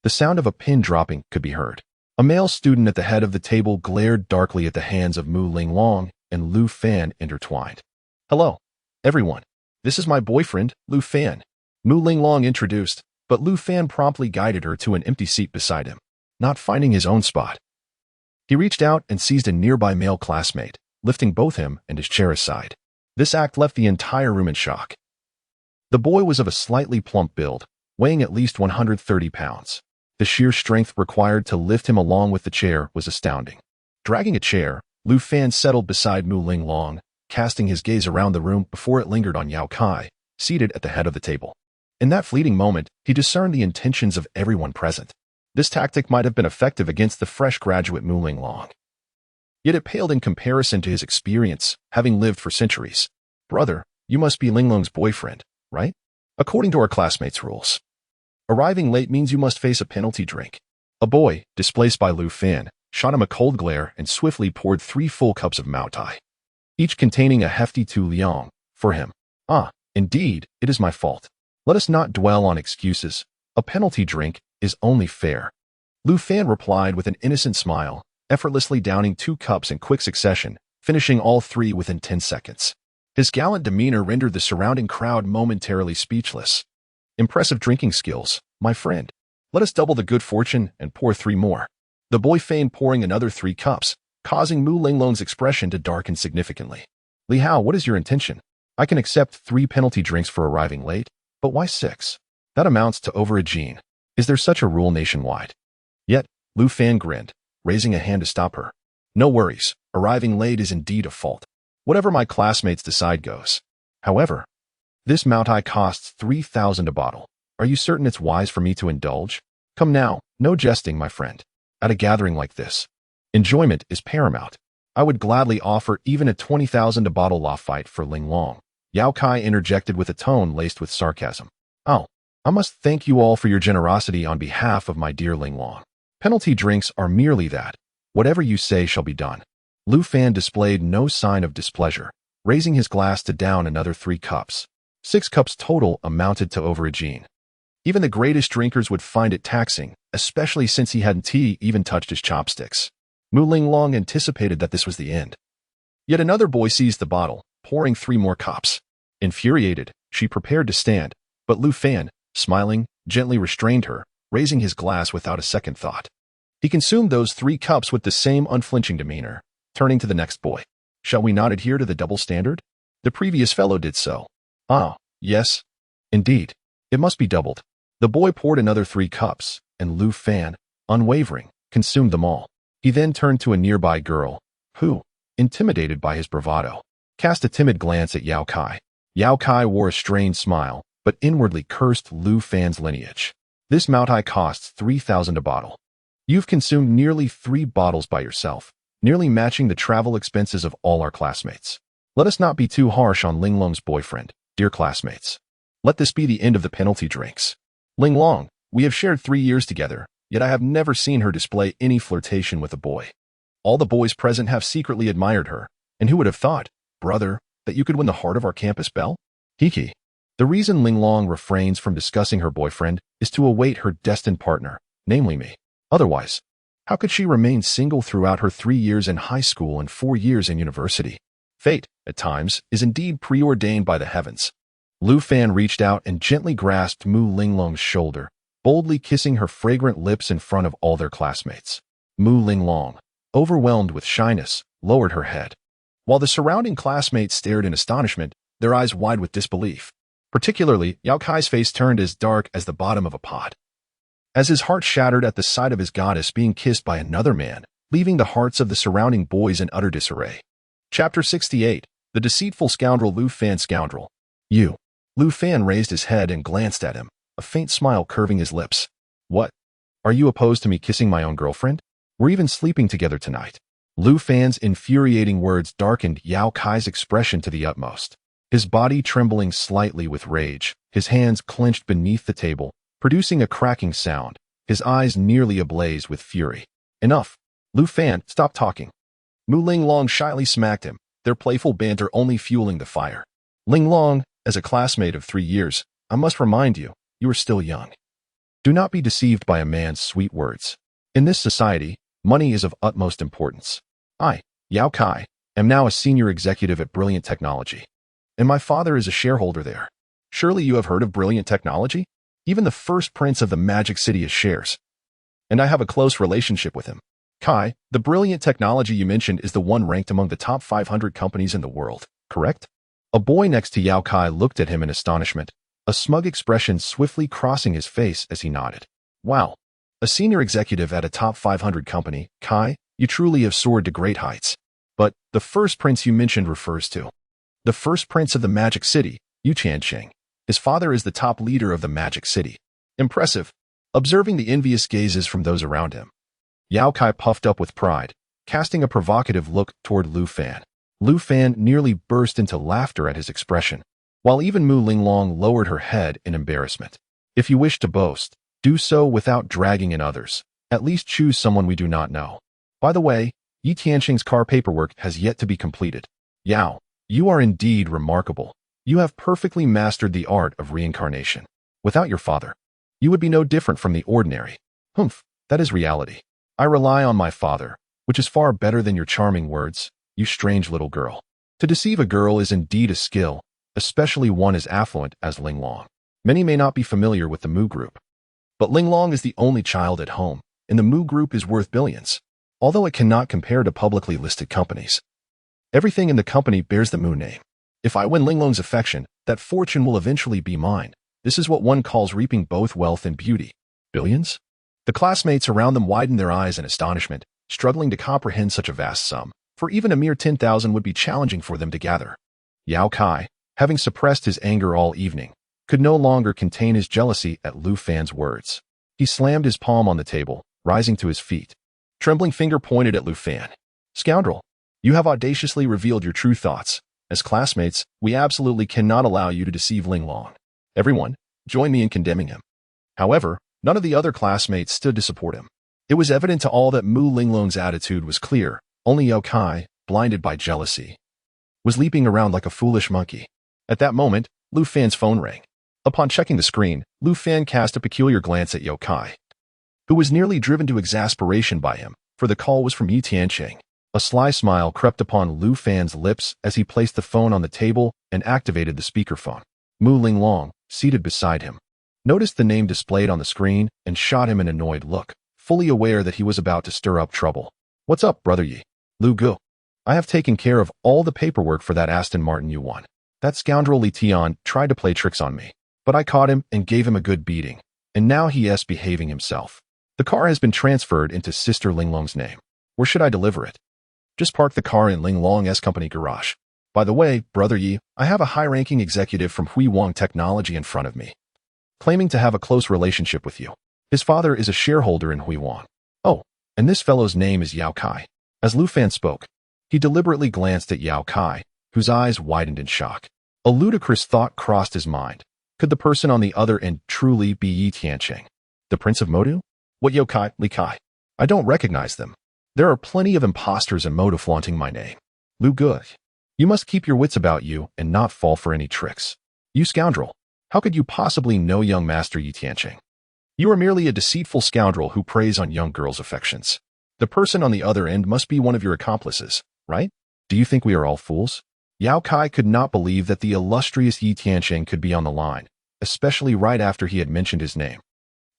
The sound of a pin dropping could be heard. A male student at the head of the table glared darkly at the hands of Mu Linglong and Lu Fan intertwined. Hello, everyone. This is my boyfriend, Lu Fan. Mu Linglong introduced, but Lu Fan promptly guided her to an empty seat beside him. Not finding his own spot, he reached out and seized a nearby male classmate, lifting both him and his chair aside. This act left the entire room in shock. The boy was of a slightly plump build, weighing at least 130 pounds. The sheer strength required to lift him along with the chair was astounding. Dragging a chair, Lu Fan settled beside Mu Linglong, casting his gaze around the room before it lingered on Yao Kai, seated at the head of the table. In that fleeting moment, he discerned the intentions of everyone present. This tactic might have been effective against the fresh graduate Mu Linglong. Yet it paled in comparison to his experience, having lived for centuries. Brother, you must be Linglong's boyfriend, right? According to our classmates' rules. Arriving late means you must face a penalty drink. A boy, displaced by Lu Fan, shot him a cold glare and swiftly poured 3 full cups of Mao Tai, each containing a hefty 2 liang, for him. Ah, indeed, it is my fault. Let us not dwell on excuses. A penalty drink is only fair. Lu Fan replied with an innocent smile, effortlessly downing 2 cups in quick succession, finishing all 3 within 10 seconds. His gallant demeanor rendered the surrounding crowd momentarily speechless. Impressive drinking skills, my friend. Let us double the good fortune and pour 3 more. The boy feigned pouring another 3 cups, causing Mu Linglong's expression to darken significantly. Li Hao, what is your intention? I can accept 3 penalty drinks for arriving late, but why 6? That amounts to over a gene. Is there such a rule nationwide? Yet, Lu Fan grinned, raising a hand to stop her. No worries, arriving late is indeed a fault. Whatever my classmates decide goes. However, this Mao Tai costs 3,000 a bottle. Are you certain it's wise for me to indulge? Come now, no jesting, my friend. At a gathering like this, enjoyment is paramount. I would gladly offer even a 20,000 a bottle law fight for Linglong. Yao Kai interjected with a tone laced with sarcasm. Oh, I must thank you all for your generosity on behalf of my dear Linglong. Penalty drinks are merely that. Whatever you say shall be done. Lu Fan displayed no sign of displeasure, raising his glass to down another 3 cups. 6 cups total amounted to over a gene. Even the greatest drinkers would find it taxing, especially since he hadn't even touched his chopsticks. Mu Linglong anticipated that this was the end. Yet another boy seized the bottle, pouring 3 more cups. Infuriated, she prepared to stand, but Lu Fan, smiling, gently restrained her, raising his glass without a second thought. He consumed those 3 cups with the same unflinching demeanor, turning to the next boy. Shall we not adhere to the double standard? The previous fellow did so. Ah, yes. Indeed. It must be doubled. The boy poured another 3 cups, and Lu Fan, unwavering, consumed them all. He then turned to a nearby girl, who, intimidated by his bravado, cast a timid glance at Yao Kai. Yao Kai wore a strained smile, but inwardly cursed Lu Fan's lineage. This Mao Tai costs 3,000 a bottle. You've consumed nearly 3 bottles by yourself, nearly matching the travel expenses of all our classmates. Let us not be too harsh on Linglong's boyfriend, dear classmates. Let this be the end of the penalty drinks. Linglong, we have shared 3 years together, yet I have never seen her display any flirtation with a boy. All the boys present have secretly admired her, and who would have thought, brother, that you could win the heart of our campus belle? Hiki. The reason Linglong refrains from discussing her boyfriend is to await her destined partner, namely me. Otherwise, how could she remain single throughout her 3 years in high school and 4 years in university? Fate, at times, is indeed preordained by the heavens. Lu Fan reached out and gently grasped Mu Linglong's shoulder, boldly kissing her fragrant lips in front of all their classmates. Mu Linglong, overwhelmed with shyness, lowered her head. While the surrounding classmates stared in astonishment, their eyes wide with disbelief. Particularly, Yao Kai's face turned as dark as the bottom of a pot, as his heart shattered at the sight of his goddess being kissed by another man, leaving the hearts of the surrounding boys in utter disarray. Chapter 68. The Deceitful Scoundrel. Lu Fan. Scoundrel. You. Lu Fan raised his head and glanced at him, a faint smile curving his lips. What? Are you opposed to me kissing my own girlfriend? We're even sleeping together tonight. Lu Fan's infuriating words darkened Yao Kai's expression to the utmost. His body trembling slightly with rage, his hands clenched beneath the table, producing a cracking sound, his eyes nearly ablaze with fury. Enough. Lu Fan, stop talking. Mu Linglong shyly smacked him, their playful banter only fueling the fire. Linglong, as a classmate of 3 years, I must remind you, you are still young. Do not be deceived by a man's sweet words. In this society, money is of utmost importance. I, Yao Kai, am now a senior executive at Brilliant Technology, and my father is a shareholder there. Surely you have heard of Brilliant Technology? Even the first prince of the Magic City has shares. And I have a close relationship with him. Kai, the Brilliant Technology you mentioned is the one ranked among the top 500 companies in the world, correct? A boy next to Yao Kai looked at him in astonishment, a smug expression swiftly crossing his face as he nodded. Wow. A senior executive at a top 500 company, Kai, you truly have soared to great heights. But the first prince you mentioned refers to the first prince of the Magic City, Yu Tianqing. His father is the top leader of the Magic City. Impressive. Observing the envious gazes from those around him, Yao Kai puffed up with pride, casting a provocative look toward Lu Fan. Lu Fan nearly burst into laughter at his expression, while even Mu Linglong lowered her head in embarrassment. If you wish to boast, do so without dragging in others. At least choose someone we do not know. By the way, Yi Tianqing's car paperwork has yet to be completed. Yao, you are indeed remarkable. You have perfectly mastered the art of reincarnation. Without your father, you would be no different from the ordinary. Humph, that is reality. I rely on my father, which is far better than your charming words, you strange little girl. To deceive a girl is indeed a skill, especially one as affluent as Linglong. Many may not be familiar with the Mu Group, but Linglong is the only child at home, and the Mu Group is worth billions, although it cannot compare to publicly listed companies. Everything in the company bears the Mu name. If I win Linglong's affection, that fortune will eventually be mine. This is what one calls reaping both wealth and beauty. Billions? The classmates around them widened their eyes in astonishment, struggling to comprehend such a vast sum, for even a mere 10,000 would be challenging for them to gather. Yao Kai, having suppressed his anger all evening, could no longer contain his jealousy at Lu Fan's words. He slammed his palm on the table, rising to his feet. Trembling finger pointed at Lu Fan. Scoundrel, you have audaciously revealed your true thoughts. As classmates, we absolutely cannot allow you to deceive Linglong. Everyone, join me in condemning him. However, none of the other classmates stood to support him. It was evident to all that Mu Linglong's attitude was clear. Only Yao Kai, blinded by jealousy, was leaping around like a foolish monkey. At that moment, Lu Fan's phone rang. Upon checking the screen, Lu Fan cast a peculiar glance at Yao Kai, who was nearly driven to exasperation by him, for the call was from Yi Tianqing. A sly smile crept upon Lu Fan's lips as he placed the phone on the table and activated the speakerphone. Mu Linglong, seated beside him, noticed the name displayed on the screen and shot him an annoyed look, fully aware that he was about to stir up trouble. What's up, brother Yi? Lu Gu. I have taken care of all the paperwork for that Aston Martin you won. That scoundrel Li Tian tried to play tricks on me, but I caught him and gave him a good beating, and now he is behaving himself. The car has been transferred into Sister Linglong's name. Where should I deliver it? Just park the car in Linglong's company garage. By the way, brother Yi, I have a high-ranking executive from Hui Wang Technology in front of me, claiming to have a close relationship with you. His father is a shareholder in Hui Wang. Oh, and this fellow's name is Yao Kai. As Lu Fan spoke, he deliberately glanced at Yao Kai, whose eyes widened in shock. A ludicrous thought crossed his mind. Could the person on the other end truly be Yi Tianqing, the Prince of Modu? What Yao Kai, Li Kai? I don't recognize them. There are plenty of imposters in Modu flaunting my name. Lu Gu, you must keep your wits about you and not fall for any tricks. You scoundrel, how could you possibly know young Master Yi Tianqing? You are merely a deceitful scoundrel who preys on young girls' affections. The person on the other end must be one of your accomplices, right? Do you think we are all fools? Yao Kai could not believe that the illustrious Yi Tianqing could be on the line, especially right after he had mentioned his name.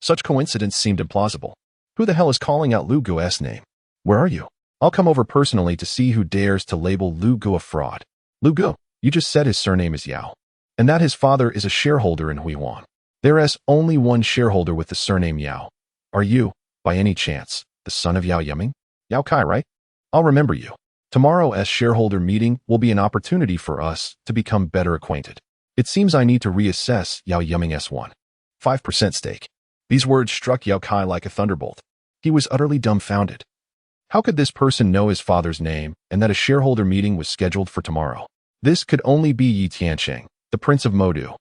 Such coincidence seemed implausible. Who the hell is calling out Lu Gu's name? Where are you? I'll come over personally to see who dares to label Lu Gu a fraud. Lu Gu, you just said his surname is Yao, and that his father is a shareholder in Hui Wang. There is only one shareholder with the surname Yao. Are you, by any chance, the son of Yao Yiming? Yao Kai, right? I'll remember you. Tomorrow's shareholder meeting will be an opportunity for us to become better acquainted. It seems I need to reassess Yao Yiming's 1.5% stake. These words struck Yao Kai like a thunderbolt. He was utterly dumbfounded. How could this person know his father's name and that a shareholder meeting was scheduled for tomorrow? This could only be Yi Tianqing, the Prince of Modu.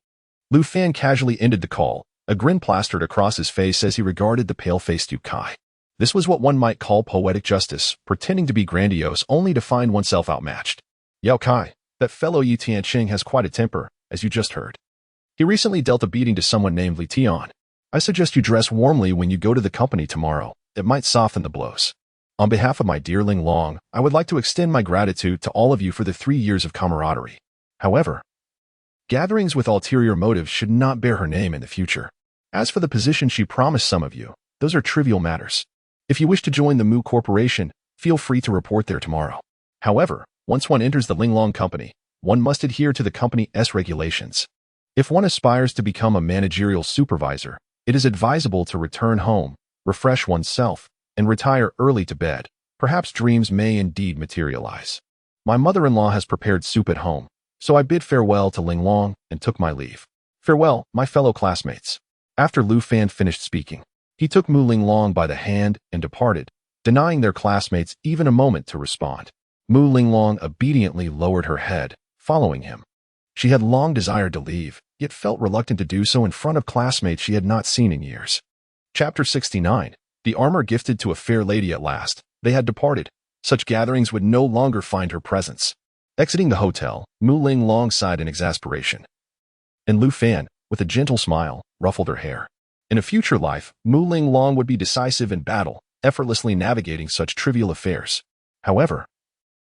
Lu Fan casually ended the call, a grin plastered across his face as he regarded the pale-faced Yao Kai. This was what one might call poetic justice, pretending to be grandiose only to find oneself outmatched. Yao Kai, that fellow Yi Tianqing has quite a temper, as you just heard. He recently dealt a beating to someone named Li Tian. I suggest you dress warmly when you go to the company tomorrow. It might soften the blows. On behalf of my dear Linglong, I would like to extend my gratitude to all of you for the 3 years of camaraderie. However, gatherings with ulterior motives should not bear her name in the future. As for the position she promised some of you, those are trivial matters. If you wish to join the Mu Corporation, feel free to report there tomorrow. However, once one enters the Linglong company, one must adhere to the company's regulations. If one aspires to become a managerial supervisor, it is advisable to return home, refresh oneself, and retire early to bed. Perhaps dreams may indeed materialize. My mother-in-law has prepared soup at home, so I bid farewell to Ling Long and took my leave. Farewell, my fellow classmates. After Lu Fan finished speaking, he took Mu Ling Long by the hand and departed, denying their classmates even a moment to respond. Mu Ling Long obediently lowered her head, following him. She had long desired to leave, yet felt reluctant to do so in front of classmates she had not seen in years. Chapter 69. The armor gifted to a fair lady at last. They had departed. Such gatherings would no longer find her presence. Exiting the hotel, Mu Ling Long sighed in exasperation. And Lu Fan, with a gentle smile, ruffled her hair. In a future life, Mu Ling Long would be decisive in battle, effortlessly navigating such trivial affairs. However,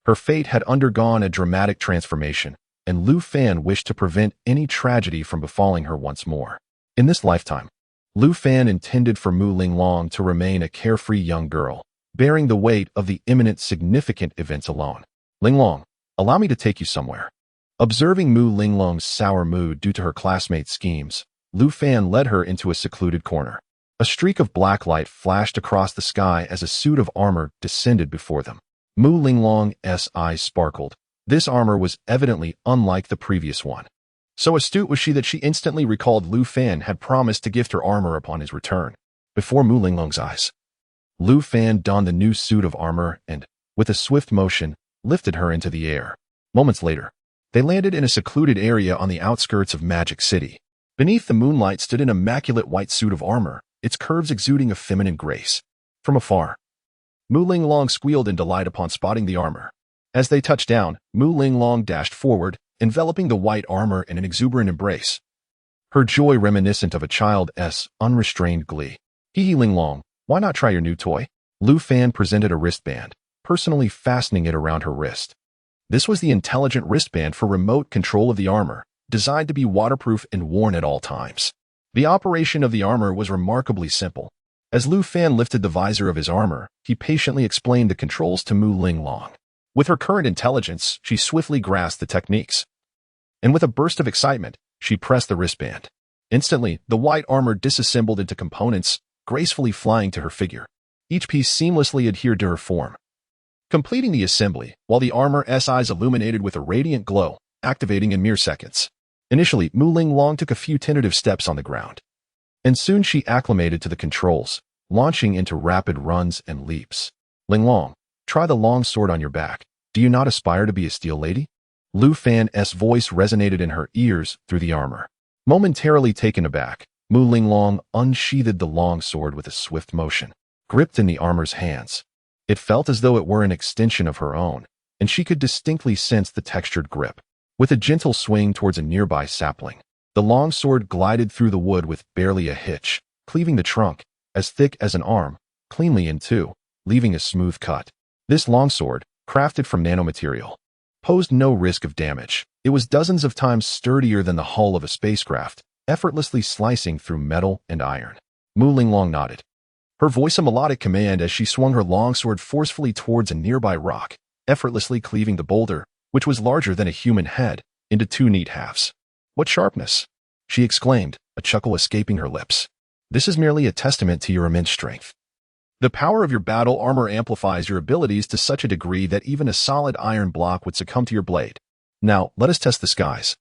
her fate had undergone a dramatic transformation, and Lu Fan wished to prevent any tragedy from befalling her once more. In this lifetime, Lu Fan intended for Mu Ling Long to remain a carefree young girl, bearing the weight of the imminent significant events alone. Ling Long, allow me to take you somewhere. Observing Mu Ling Long's sour mood due to her classmates' schemes, Lu Fan led her into a secluded corner. A streak of black light flashed across the sky as a suit of armor descended before them. Mu Ling Long's eyes sparkled. This armor was evidently unlike the previous one. So astute was she that she instantly recalled Lu Fan had promised to gift her armor upon his return. Before Mu Ling Long's eyes, Lu Fan donned the new suit of armor and, with a swift motion, lifted her into the air. Moments later, they landed in a secluded area on the outskirts of Magic City. Beneath the moonlight stood an immaculate white suit of armor, its curves exuding a feminine grace. From afar, Mu Ling Long squealed in delight upon spotting the armor. As they touched down, Mu Ling Long dashed forward, enveloping the white armor in an exuberant embrace. Her joy reminiscent of a child's unrestrained glee. Hee Ling Long, why not try your new toy? Lu Fan presented a wristband, personally fastening it around her wrist. This was the intelligent wristband for remote control of the armor, designed to be waterproof and worn at all times. The operation of the armor was remarkably simple. As Lu Fan lifted the visor of his armor, he patiently explained the controls to Mu Ling Long. With her current intelligence, she swiftly grasped the techniques. And with a burst of excitement, she pressed the wristband. Instantly, the white armor disassembled into components, gracefully flying to her figure. Each piece seamlessly adhered to her form. Completing the assembly, while the armor's eyes illuminated with a radiant glow, activating in mere seconds. Initially, Mu Ling Long took a few tentative steps on the ground. And soon she acclimated to the controls, launching into rapid runs and leaps. Ling Long, try the long sword on your back. Do you not aspire to be a steel lady? Lu Fan's voice resonated in her ears through the armor. Momentarily taken aback, Mu Ling Long unsheathed the long sword with a swift motion, gripped in the armor's hands. It felt as though it were an extension of her own, and she could distinctly sense the textured grip. With a gentle swing towards a nearby sapling, the long sword glided through the wood with barely a hitch, cleaving the trunk, as thick as an arm, cleanly in two, leaving a smooth cut. This longsword, crafted from nanomaterial, posed no risk of damage. It was dozens of times sturdier than the hull of a spacecraft, effortlessly slicing through metal and iron. Mu Ling Long nodded, her voice a melodic command as she swung her longsword forcefully towards a nearby rock, effortlessly cleaving the boulder, which was larger than a human head, into two neat halves. What sharpness! She exclaimed, a chuckle escaping her lips. This is merely a testament to your immense strength. The power of your battle armor amplifies your abilities to such a degree that even a solid iron block would succumb to your blade. Now, let us test the skies.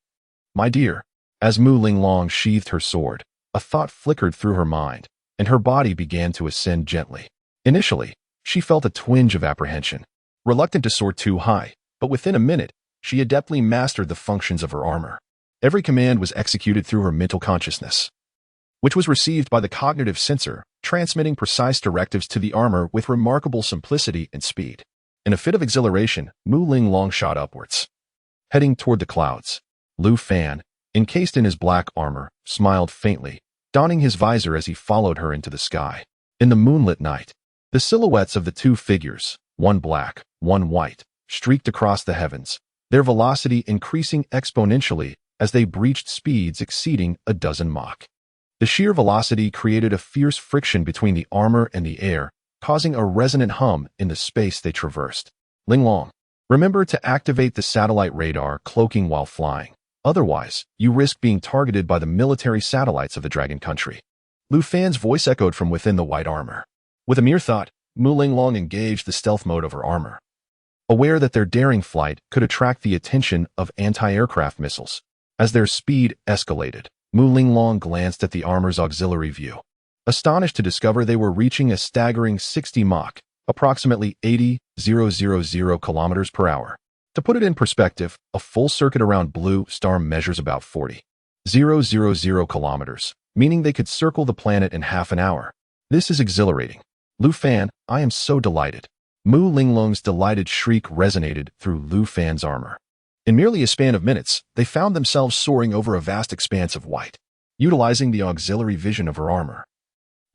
My dear, as Mu Ling Long sheathed her sword, a thought flickered through her mind, and her body began to ascend gently. Initially, she felt a twinge of apprehension, reluctant to soar too high, but within a minute, she adeptly mastered the functions of her armor. Every command was executed through her mental consciousness, which was received by the cognitive sensor, transmitting precise directives to the armor with remarkable simplicity and speed. In a fit of exhilaration, Mu Ling Long shot upwards. Heading toward the clouds, Lu Fan, encased in his black armor, smiled faintly, donning his visor as he followed her into the sky. In the moonlit night, the silhouettes of the two figures, one black, one white, streaked across the heavens, their velocity increasing exponentially as they breached speeds exceeding a dozen Mach. The sheer velocity created a fierce friction between the armor and the air, causing a resonant hum in the space they traversed. Ling Long, Remember to activate the satellite radar cloaking while flying. Otherwise, you risk being targeted by the military satellites of the Dragon Country. Lu Fan's voice echoed from within the white armor. With a mere thought, Mu Linglong engaged the stealth mode of her armor. Aware that their daring flight could attract the attention of anti-aircraft missiles. As their speed escalated, Mu Linglong glanced at the armor's auxiliary view. Astonished to discover they were reaching a staggering 60 Mach, approximately 80,000 kilometers per hour. To put it in perspective, a full circuit around Blue Star measures about 40,000 kilometers, meaning they could circle the planet in half an hour. This is exhilarating. Lu Fan, I am so delighted. Mu Linglong's delighted shriek resonated through Lu Fan's armor. In merely a span of minutes, they found themselves soaring over a vast expanse of white, utilizing the auxiliary vision of her armor.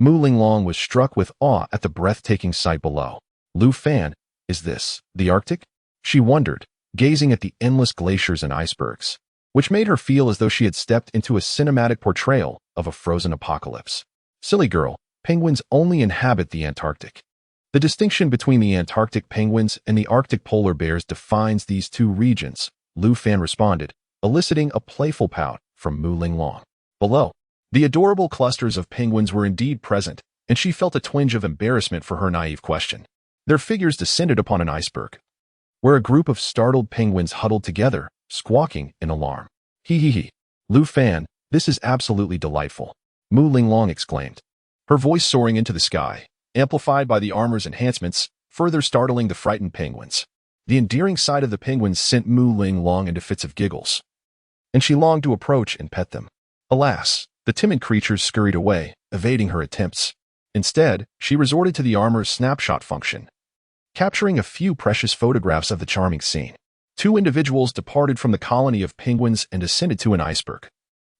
Mu Linglong was struck with awe at the breathtaking sight below. Lu Fan, is this the Arctic? She wondered, gazing at the endless glaciers and icebergs, which made her feel as though she had stepped into a cinematic portrayal of a frozen apocalypse. Silly girl, penguins only inhabit the Antarctic. The distinction between the Antarctic penguins and the Arctic polar bears defines these two regions, Lu Fan responded, eliciting a playful pout from Mu Linglong. Below, the adorable clusters of penguins were indeed present, and she felt a twinge of embarrassment for her naive question. Their figures descended upon an iceberg, where a group of startled penguins huddled together, squawking in alarm. Hee hee hee. Lu Fan, this is absolutely delightful, Mu Linglong exclaimed, her voice soaring into the sky, amplified by the armor's enhancements, further startling the frightened penguins. The endearing sight of the penguins sent Mu Linglong into fits of giggles, and she longed to approach and pet them. Alas, the timid creatures scurried away, evading her attempts. Instead, she resorted to the armor's snapshot function, capturing a few precious photographs of the charming scene. Two individuals departed from the colony of penguins and ascended to an iceberg,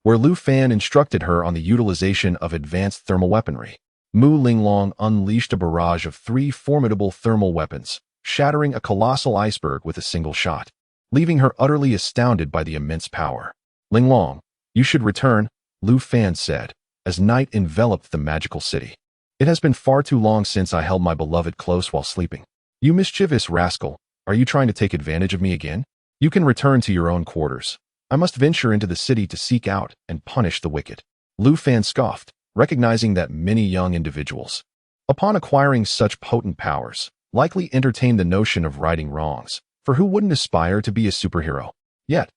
where Lu Fan instructed her on the utilization of advanced thermal weaponry. Mu Linglong unleashed a barrage of 3 formidable thermal weapons, shattering a colossal iceberg with a single shot, leaving her utterly astounded by the immense power. Linglong, you should return, Lu Fan said, as night enveloped the magical city. It has been far too long since I held my beloved close while sleeping. You mischievous rascal, are you trying to take advantage of me again? You can return to your own quarters. I must venture into the city to seek out and punish the wicked. Lu Fan scoffed, recognizing that many young individuals, upon acquiring such potent powers, likely entertain the notion of righting wrongs, for who wouldn't aspire to be a superhero? Yet,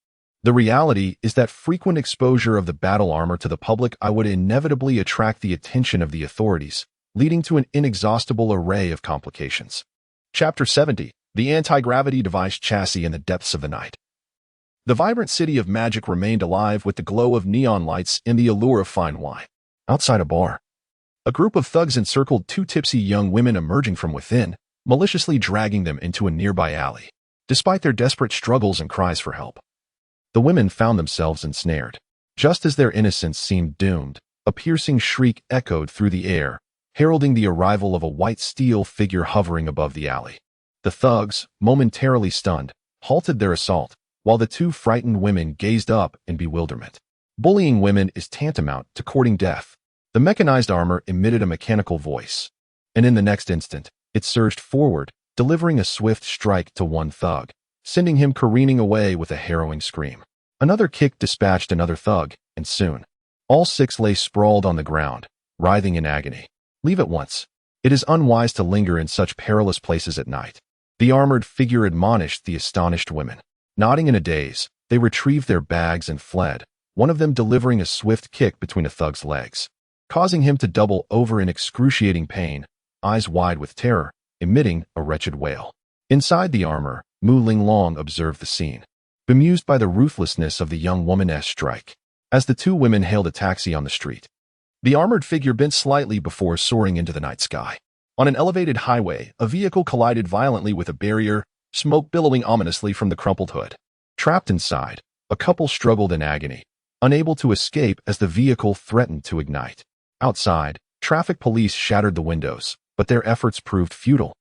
the reality is that frequent exposure of the battle armor to the public would inevitably attract the attention of the authorities, leading to an inexhaustible array of complications. Chapter 70, The Anti-Gravity Device Chassis in the Depths of the Night. The vibrant city of magic remained alive with the glow of neon lights and the allure of fine wine. Outside a bar, a group of thugs encircled 2 tipsy young women emerging from within, maliciously dragging them into a nearby alley. Despite their desperate struggles and cries for help, the women found themselves ensnared. Just as their innocence seemed doomed, a piercing shriek echoed through the air, heralding the arrival of a white steel figure hovering above the alley. The thugs, momentarily stunned, halted their assault, while the 2 frightened women gazed up in bewilderment. Bullying women is tantamount to courting death. The mechanized armor emitted a mechanical voice, and in the next instant, it surged forward, delivering a swift strike to one thug, sending him careening away with a harrowing scream. Another kick dispatched another thug, and soon, all 6 lay sprawled on the ground, writhing in agony. Leave at once. It is unwise to linger in such perilous places at night, the armored figure admonished the astonished women. Nodding in a daze, they retrieved their bags and fled, one of them delivering a swift kick between a thug's legs, causing him to double over in excruciating pain, eyes wide with terror, emitting a wretched wail. Inside the armor, Mu Linglong observed the scene, bemused by the ruthlessness of the young woman's strike. As the 2 women hailed a taxi on the street, the armored figure bent slightly before soaring into the night sky. On an elevated highway, a vehicle collided violently with a barrier, smoke billowing ominously from the crumpled hood. Trapped inside, a couple struggled in agony, unable to escape as the vehicle threatened to ignite. Outside, traffic police shattered the windows, but their efforts proved futile,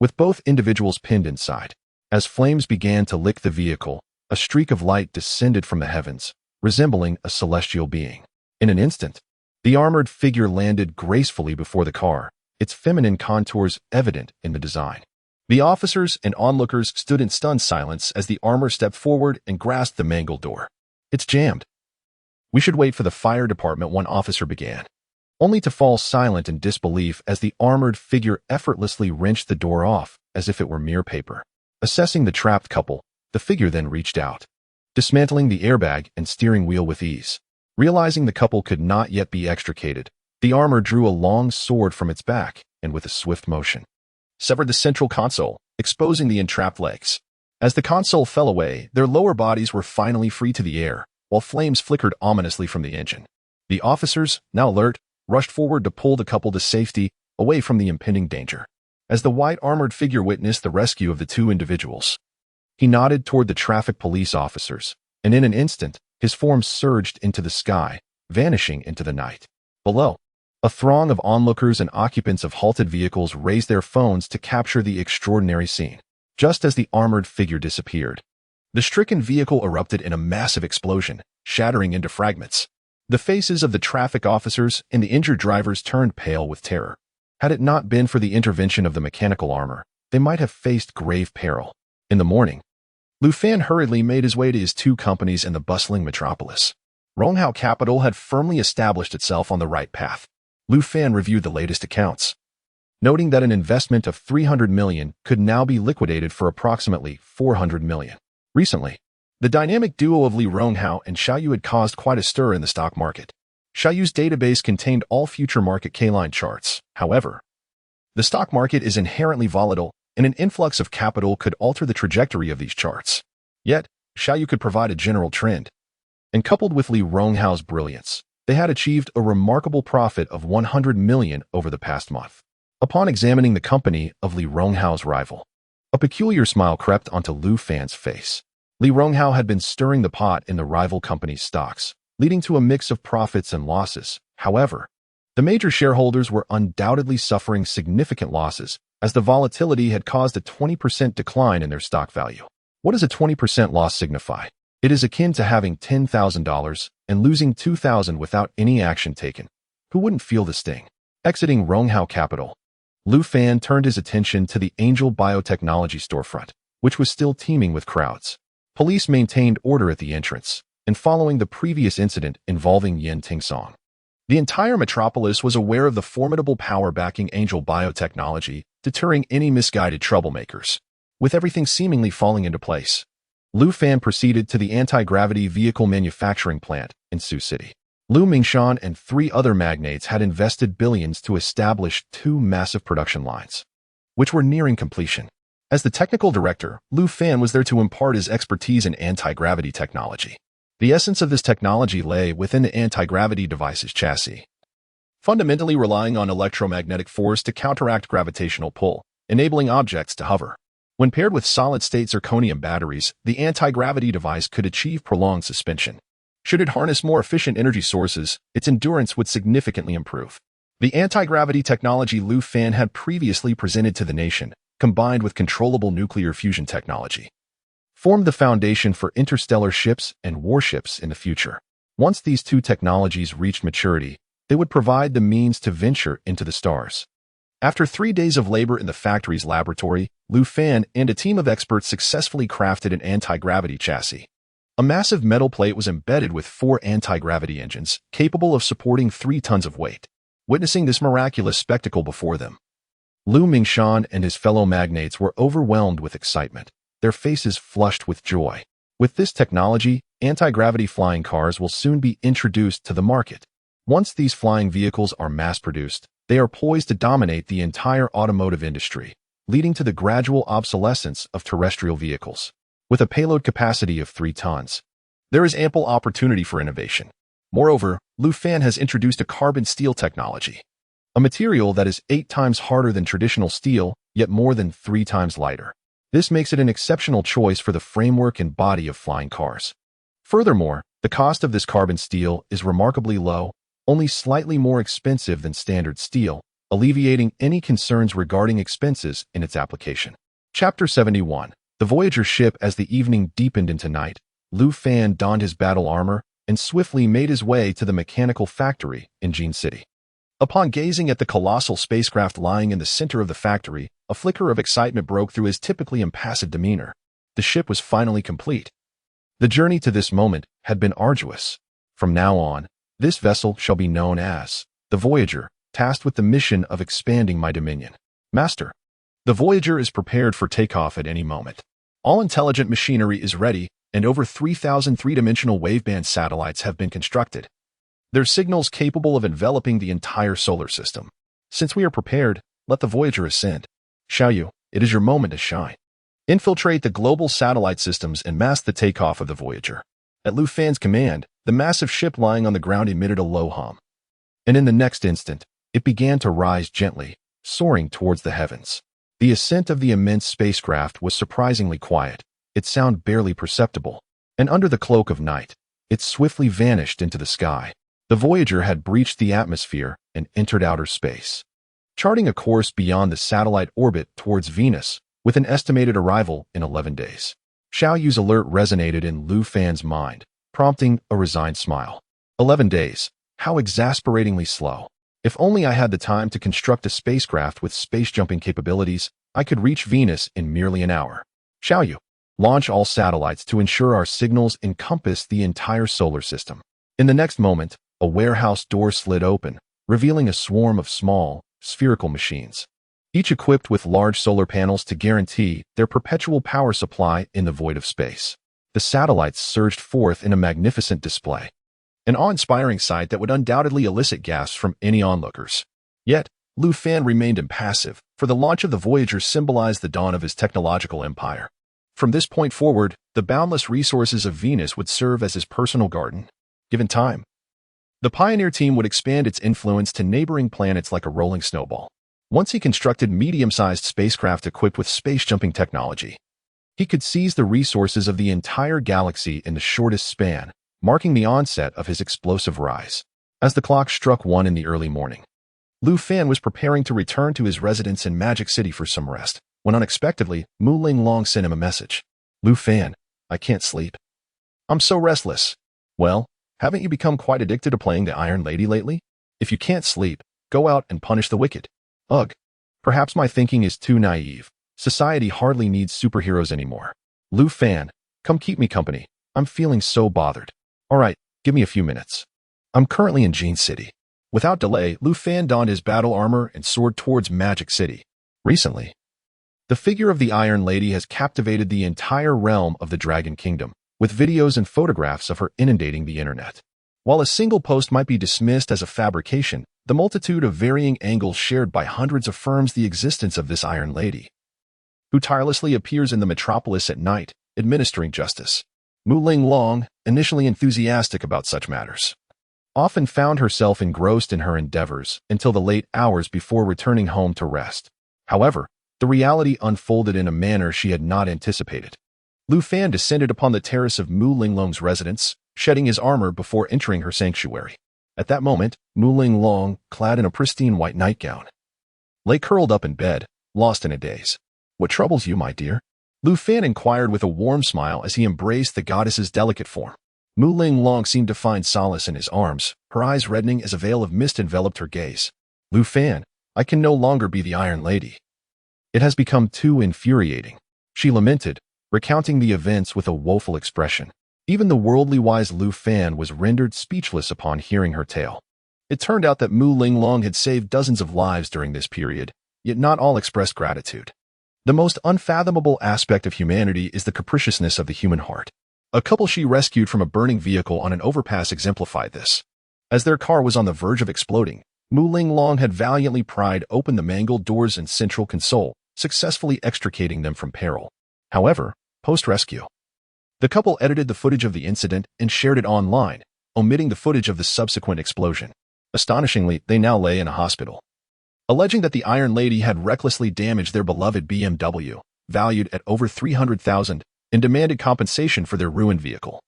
with both individuals pinned inside. As flames began to lick the vehicle, a streak of light descended from the heavens, resembling a celestial being. In an instant, the armored figure landed gracefully before the car, its feminine contours evident in the design. The officers and onlookers stood in stunned silence as the armor stepped forward and grasped the mangled door. "It's jammed." "We should wait for the fire department," one officer began, only to fall silent in disbelief as the armored figure effortlessly wrenched the door off as if it were mere paper. Assessing the trapped couple, the figure then reached out, dismantling the airbag and steering wheel with ease. Realizing the couple could not yet be extricated, the armor drew a long sword from its back and with a swift motion, severed the central console, exposing the entrapped legs. As the console fell away, their lower bodies were finally free to the air, while flames flickered ominously from the engine. The officers, now alert, rushed forward to pull the couple to safety, away from the impending danger. As the white armored figure witnessed the rescue of the two individuals, he nodded toward the traffic police officers, and in an instant, his form surged into the sky, vanishing into the night. Below, a throng of onlookers and occupants of halted vehicles raised their phones to capture the extraordinary scene. Just as the armored figure disappeared, the stricken vehicle erupted in a massive explosion, shattering into fragments. The faces of the traffic officers and the injured drivers turned pale with terror. Had it not been for the intervention of the mechanical armor, they might have faced grave peril. In the morning, Lu Fan hurriedly made his way to his two companies in the bustling metropolis. Ronghao Capital had firmly established itself on the right path. Lu Fan reviewed the latest accounts, noting that an investment of 300 million could now be liquidated for approximately 400 million. Recently, the dynamic duo of Li Ronghao and Xiaoyu had caused quite a stir in the stock market. Xiaoyu's database contained all future market K-line charts. However, the stock market is inherently volatile, and an influx of capital could alter the trajectory of these charts. Yet, Xiaoyu could provide a general trend. And coupled with Li Ronghao's brilliance, they had achieved a remarkable profit of 100 million over the past month. Upon examining the company of Li Ronghao's rival, a peculiar smile crept onto Lu Fan's face. Li Ronghao had been stirring the pot in the rival company's stocks, leading to a mix of profits and losses. However, the major shareholders were undoubtedly suffering significant losses, as the volatility had caused a 20% decline in their stock value. What does a 20% loss signify? It is akin to having $10,000 and losing $2,000 without any action taken. Who wouldn't feel the sting? Exiting Ronghao Capital, Lu Fan turned his attention to the Angel Biotechnology storefront, which was still teeming with crowds. Police maintained order at the entrance, and following the previous incident involving Yin Tingsong, the entire metropolis was aware of the formidable power backing Angel Biotechnology, deterring any misguided troublemakers. With everything seemingly falling into place, Lu Fan proceeded to the anti-gravity vehicle manufacturing plant in Sioux City. Lu Mingshan and 3 other magnates had invested billions to establish 2 massive production lines, which were nearing completion. As the technical director, Lu Fan was there to impart his expertise in anti-gravity technology. The essence of this technology lay within the anti-gravity device's chassis, fundamentally relying on electromagnetic force to counteract gravitational pull, enabling objects to hover. When paired with solid-state zirconium batteries, the anti-gravity device could achieve prolonged suspension. Should it harness more efficient energy sources, its endurance would significantly improve. The anti-gravity technology Lu Fan had previously presented to the nation, combined with controllable nuclear fusion technology, formed the foundation for interstellar ships and warships in the future. Once these 2 technologies reached maturity, they would provide the means to venture into the stars. After 3 days of labor in the factory's laboratory, Lu Fan and a team of experts successfully crafted an anti-gravity chassis. A massive metal plate was embedded with 4 anti-gravity engines, capable of supporting 3 tons of weight. Witnessing this miraculous spectacle before them, Lu Mingshan and his fellow magnates were overwhelmed with excitement, their faces flushed with joy. With this technology, anti-gravity flying cars will soon be introduced to the market. Once these flying vehicles are mass-produced, they are poised to dominate the entire automotive industry, leading to the gradual obsolescence of terrestrial vehicles. With a payload capacity of 3 tons, there is ample opportunity for innovation. Moreover, Lu Fan has introduced a carbon steel technology, a material that is 8 times harder than traditional steel, yet more than 3 times lighter. This makes it an exceptional choice for the framework and body of flying cars. Furthermore, the cost of this carbon steel is remarkably low, only slightly more expensive than standard steel, alleviating any concerns regarding expenses in its application. Chapter 71. The Voyager ship. As the evening deepened into night, Lu Fan donned his battle armor and swiftly made his way to the mechanical factory in Jin City. Upon gazing at the colossal spacecraft lying in the center of the factory, a flicker of excitement broke through his typically impassive demeanor. The ship was finally complete. The journey to this moment had been arduous. From now on, this vessel shall be known as the Voyager, tasked with the mission of expanding my dominion. Master, the Voyager is prepared for takeoff at any moment. All intelligent machinery is ready, and over 3,000 three-dimensional waveband satellites have been constructed. Their signals capable of enveloping the entire solar system. Since we are prepared, let the Voyager ascend. Xiaoyu, it is your moment to shine. Infiltrate the global satellite systems and mask the takeoff of the Voyager. At Lu Fan's command, the massive ship lying on the ground emitted a low hum. And in the next instant, it began to rise gently, soaring towards the heavens. The ascent of the immense spacecraft was surprisingly quiet, its sound barely perceptible, and under the cloak of night, it swiftly vanished into the sky. The Voyager had breached the atmosphere and entered outer space, charting a course beyond the satellite orbit towards Venus, with an estimated arrival in 11 days. Xiaoyu's alert resonated in Lu Fan's mind, prompting a resigned smile. 11 days. How exasperatingly slow. If only I had the time to construct a spacecraft with space-jumping capabilities, I could reach Venus in merely an hour. Xiaoyu, launch all satellites to ensure our signals encompass the entire solar system. In the next moment, a warehouse door slid open, revealing a swarm of small, spherical machines, each equipped with large solar panels to guarantee their perpetual power supply in the void of space. The satellites surged forth in a magnificent display, an awe-inspiring sight that would undoubtedly elicit gasps from any onlookers. Yet, Lu Fan remained impassive, for the launch of the Voyager symbolized the dawn of his technological empire. From this point forward, the boundless resources of Venus would serve as his personal garden. Given time, the Pioneer team would expand its influence to neighboring planets like a rolling snowball. Once he constructed medium-sized spacecraft equipped with space-jumping technology, he could seize the resources of the entire galaxy in the shortest span, marking the onset of his explosive rise. As the clock struck 1 in the early morning, Lu Fan was preparing to return to his residence in Magic City for some rest, when unexpectedly, Mu Ling Long sent him a message. Lu Fan, I can't sleep. I'm so restless. Well, haven't you become quite addicted to playing the Iron Lady lately? If you can't sleep, go out and punish the wicked. Ugh. Perhaps my thinking is too naive. Society hardly needs superheroes anymore. Lu Fan, come keep me company. I'm feeling so bothered. All right, give me a few minutes. I'm currently in Jean City. Without delay, Lu Fan donned his battle armor and soared towards Magic City. Recently, the figure of the Iron Lady has captivated the entire realm of the Dragon Kingdom, with videos and photographs of her inundating the internet. While a single post might be dismissed as a fabrication, the multitude of varying angles shared by hundreds affirms the existence of this Iron Lady, who tirelessly appears in the metropolis at night, administering justice. Mu Ling Long, initially enthusiastic about such matters, often found herself engrossed in her endeavors until the late hours before returning home to rest. However, the reality unfolded in a manner she had not anticipated. Lu Fan descended upon the terrace of Mu Ling Long's residence, shedding his armor before entering her sanctuary. At that moment, Mu Ling Long, clad in a pristine white nightgown, lay curled up in bed, lost in a daze. What troubles you, my dear? Lu Fan inquired with a warm smile as he embraced the goddess's delicate form. Mu Ling Long seemed to find solace in his arms, her eyes reddening as a veil of mist enveloped her gaze. Lu Fan, I can no longer be the Iron Lady. It has become too infuriating, she lamented, recounting the events with a woeful expression. Even the worldly wise Lu Fan was rendered speechless upon hearing her tale. It turned out that Mu Ling Long had saved dozens of lives during this period, yet not all expressed gratitude. The most unfathomable aspect of humanity is the capriciousness of the human heart. A couple she rescued from a burning vehicle on an overpass exemplified this. As their car was on the verge of exploding, Mu Ling Long had valiantly pried open the mangled doors and central console, successfully extricating them from peril. However, post-rescue, the couple edited the footage of the incident and shared it online, omitting the footage of the subsequent explosion. Astonishingly, they now lay in a hospital, alleging that the Iron Lady had recklessly damaged their beloved BMW, valued at over $300,000, and demanded compensation for their ruined vehicle.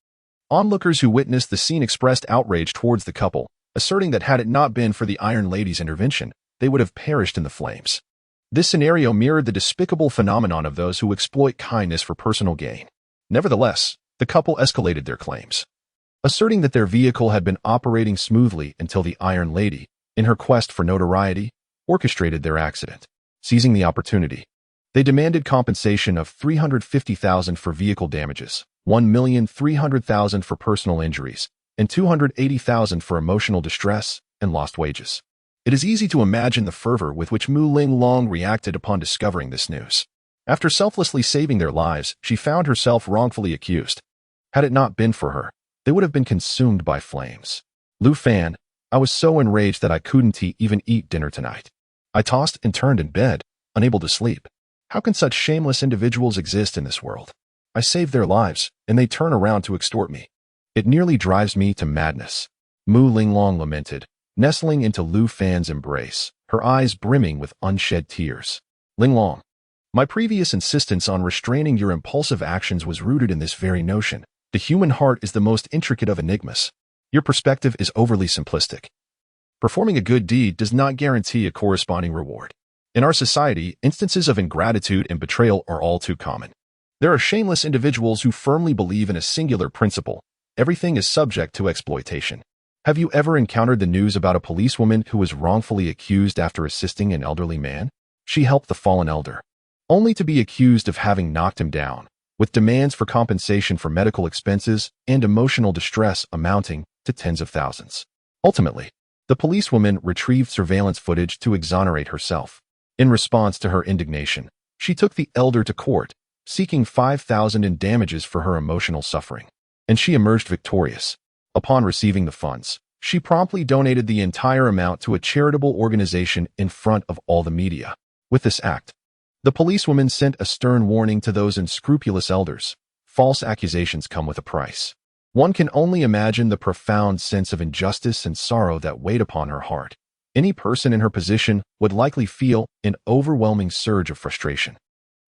Onlookers who witnessed the scene expressed outrage towards the couple, asserting that had it not been for the Iron Lady's intervention, they would have perished in the flames. This scenario mirrored the despicable phenomenon of those who exploit kindness for personal gain. Nevertheless, the couple escalated their claims, asserting that their vehicle had been operating smoothly until the Iron Lady, in her quest for notoriety, orchestrated their accident. Seizing the opportunity, they demanded compensation of $350,000 for vehicle damages, $1,300,000 for personal injuries, and $280,000 for emotional distress and lost wages. It is easy to imagine the fervor with which Mu Linglong reacted upon discovering this news. After selflessly saving their lives, she found herself wrongfully accused. Had it not been for her, they would have been consumed by flames. Lu Fan, I was so enraged that I couldn't even eat dinner tonight. I tossed and turned in bed, unable to sleep. How can such shameless individuals exist in this world? I saved their lives, and they turn around to extort me. It nearly drives me to madness. Mu Linglong lamented, nestling into Lu Fan's embrace, her eyes brimming with unshed tears. Linglong, my previous insistence on restraining your impulsive actions was rooted in this very notion. The human heart is the most intricate of enigmas. Your perspective is overly simplistic. Performing a good deed does not guarantee a corresponding reward. In our society, instances of ingratitude and betrayal are all too common. There are shameless individuals who firmly believe in a singular principle: everything is subject to exploitation. Have you ever encountered the news about a policewoman who was wrongfully accused after assisting an elderly man? She helped the fallen elder, only to be accused of having knocked him down, with demands for compensation for medical expenses and emotional distress amounting to tens of thousands. Ultimately, the policewoman retrieved surveillance footage to exonerate herself. In response to her indignation, she took the elder to court, seeking $5,000 in damages for her emotional suffering. And she emerged victorious. Upon receiving the funds, she promptly donated the entire amount to a charitable organization in front of all the media. With this act, the policewoman sent a stern warning to those unscrupulous elders. False accusations come with a price. One can only imagine the profound sense of injustice and sorrow that weighed upon her heart. Any person in her position would likely feel an overwhelming surge of frustration.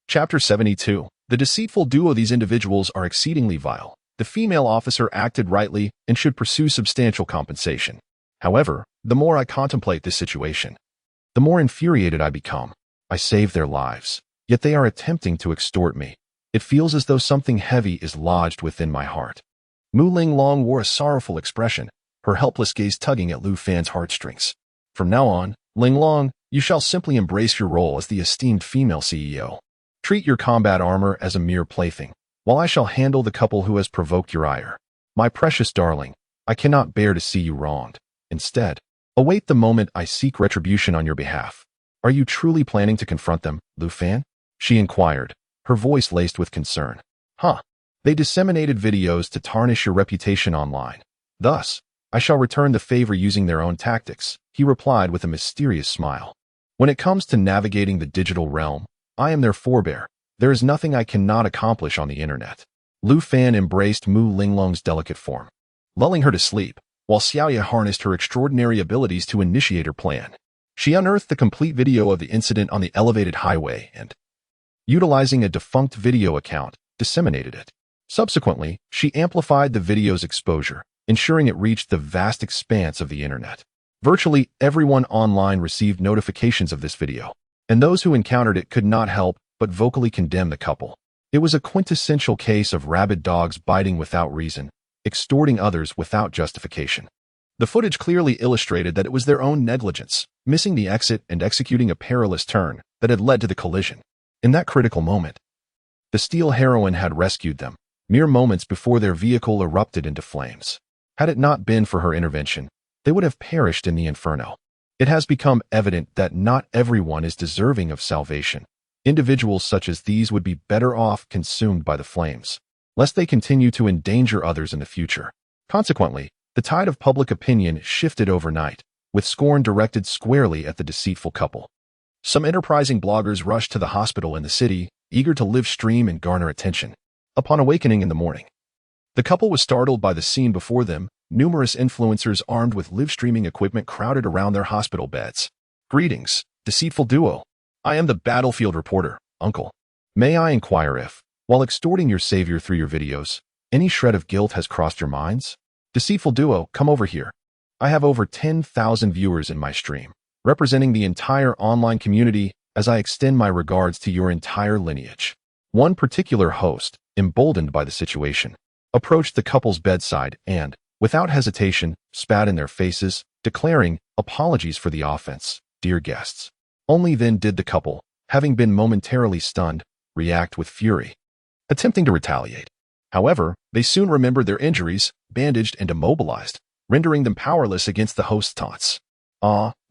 Chapter 72. The deceitful duo. These individuals are exceedingly vile. The female officer acted rightly and should pursue substantial compensation. However, the more I contemplate this situation, the more infuriated I become. I saved their lives, yet they are attempting to extort me. It feels as though something heavy is lodged within my heart. Mu Linglong wore a sorrowful expression, her helpless gaze tugging at Lu Fan's heartstrings. From now on, Linglong, you shall simply embrace your role as the esteemed female CEO. Treat your combat armor as a mere plaything, while I shall handle the couple who has provoked your ire. My precious darling, I cannot bear to see you wronged. Instead, await the moment I seek retribution on your behalf. Are you truly planning to confront them, Lu Fan? She inquired, her voice laced with concern. They disseminated videos to tarnish your reputation online. Thus, I shall return the favor using their own tactics, he replied with a mysterious smile. When it comes to navigating the digital realm, I am their forebear. There is nothing I cannot accomplish on the internet. Lu Fan embraced Mu Linglong's delicate form, lulling her to sleep, while Xiaoya harnessed her extraordinary abilities to initiate her plan. She unearthed the complete video of the incident on the elevated highway and, utilizing a defunct video account, disseminated it. Subsequently, she amplified the video's exposure, ensuring it reached the vast expanse of the internet. Virtually everyone online received notifications of this video, and those who encountered it could not help but vocally condemn the couple. It was a quintessential case of rabid dogs biting without reason, extorting others without justification. The footage clearly illustrated that it was their own negligence, missing the exit and executing a perilous turn that had led to the collision. In that critical moment, the steel heroine had rescued them, mere moments before their vehicle erupted into flames. Had it not been for her intervention, they would have perished in the inferno. It has become evident that not everyone is deserving of salvation. Individuals such as these would be better off consumed by the flames, lest they continue to endanger others in the future. Consequently, the tide of public opinion shifted overnight, with scorn directed squarely at the deceitful couple. Some enterprising bloggers rushed to the hospital in the city, eager to live stream and garner attention. Upon awakening in the morning, the couple was startled by the scene before them. Numerous influencers armed with live streaming equipment crowded around their hospital beds. Greetings, deceitful duo. I am the battlefield reporter, Uncle. May I inquire if, while extorting your savior through your videos, any shred of guilt has crossed your minds? Deceitful duo, come over here. I have over 10,000 viewers in my stream, representing the entire online community as I extend my regards to your entire lineage. One particular host, emboldened by the situation, approached the couple's bedside and, without hesitation, spat in their faces, declaring, "Apologies for the offense, dear guests." Only then did the couple, having been momentarily stunned, react with fury, attempting to retaliate. However, they soon remembered their injuries, bandaged and immobilized, rendering them powerless against the host's taunts.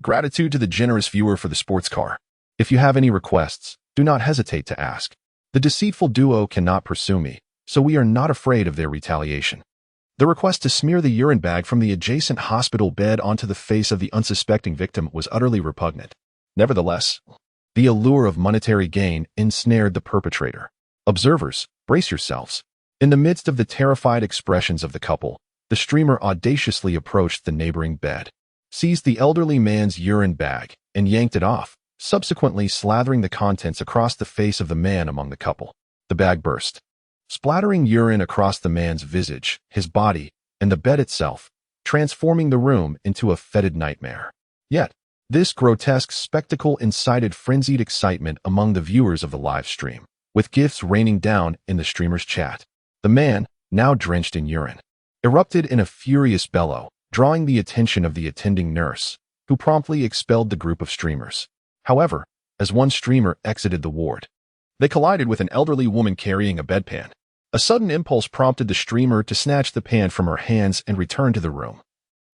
Gratitude to the generous viewer for the sports car. If you have any requests, do not hesitate to ask. The deceitful duo cannot pursue me, so we are not afraid of their retaliation. The request to smear the urine bag from the adjacent hospital bed onto the face of the unsuspecting victim was utterly repugnant. Nevertheless, the allure of monetary gain ensnared the perpetrator. Observers, brace yourselves. In the midst of the terrified expressions of the couple, the streamer audaciously approached the neighboring bed, seized the elderly man's urine bag, and yanked it off, subsequently slathering the contents across the face of the man among the couple. The bag burst, splattering urine across the man's visage, his body, and the bed itself, transforming the room into a fetid nightmare. Yet, this grotesque spectacle incited frenzied excitement among the viewers of the live stream, with gifts raining down in the streamer's chat. The man, now drenched in urine, erupted in a furious bellow, drawing the attention of the attending nurse, who promptly expelled the group of streamers. However, as one streamer exited the ward, they collided with an elderly woman carrying a bedpan. A sudden impulse prompted the streamer to snatch the pan from her hands and return to the room,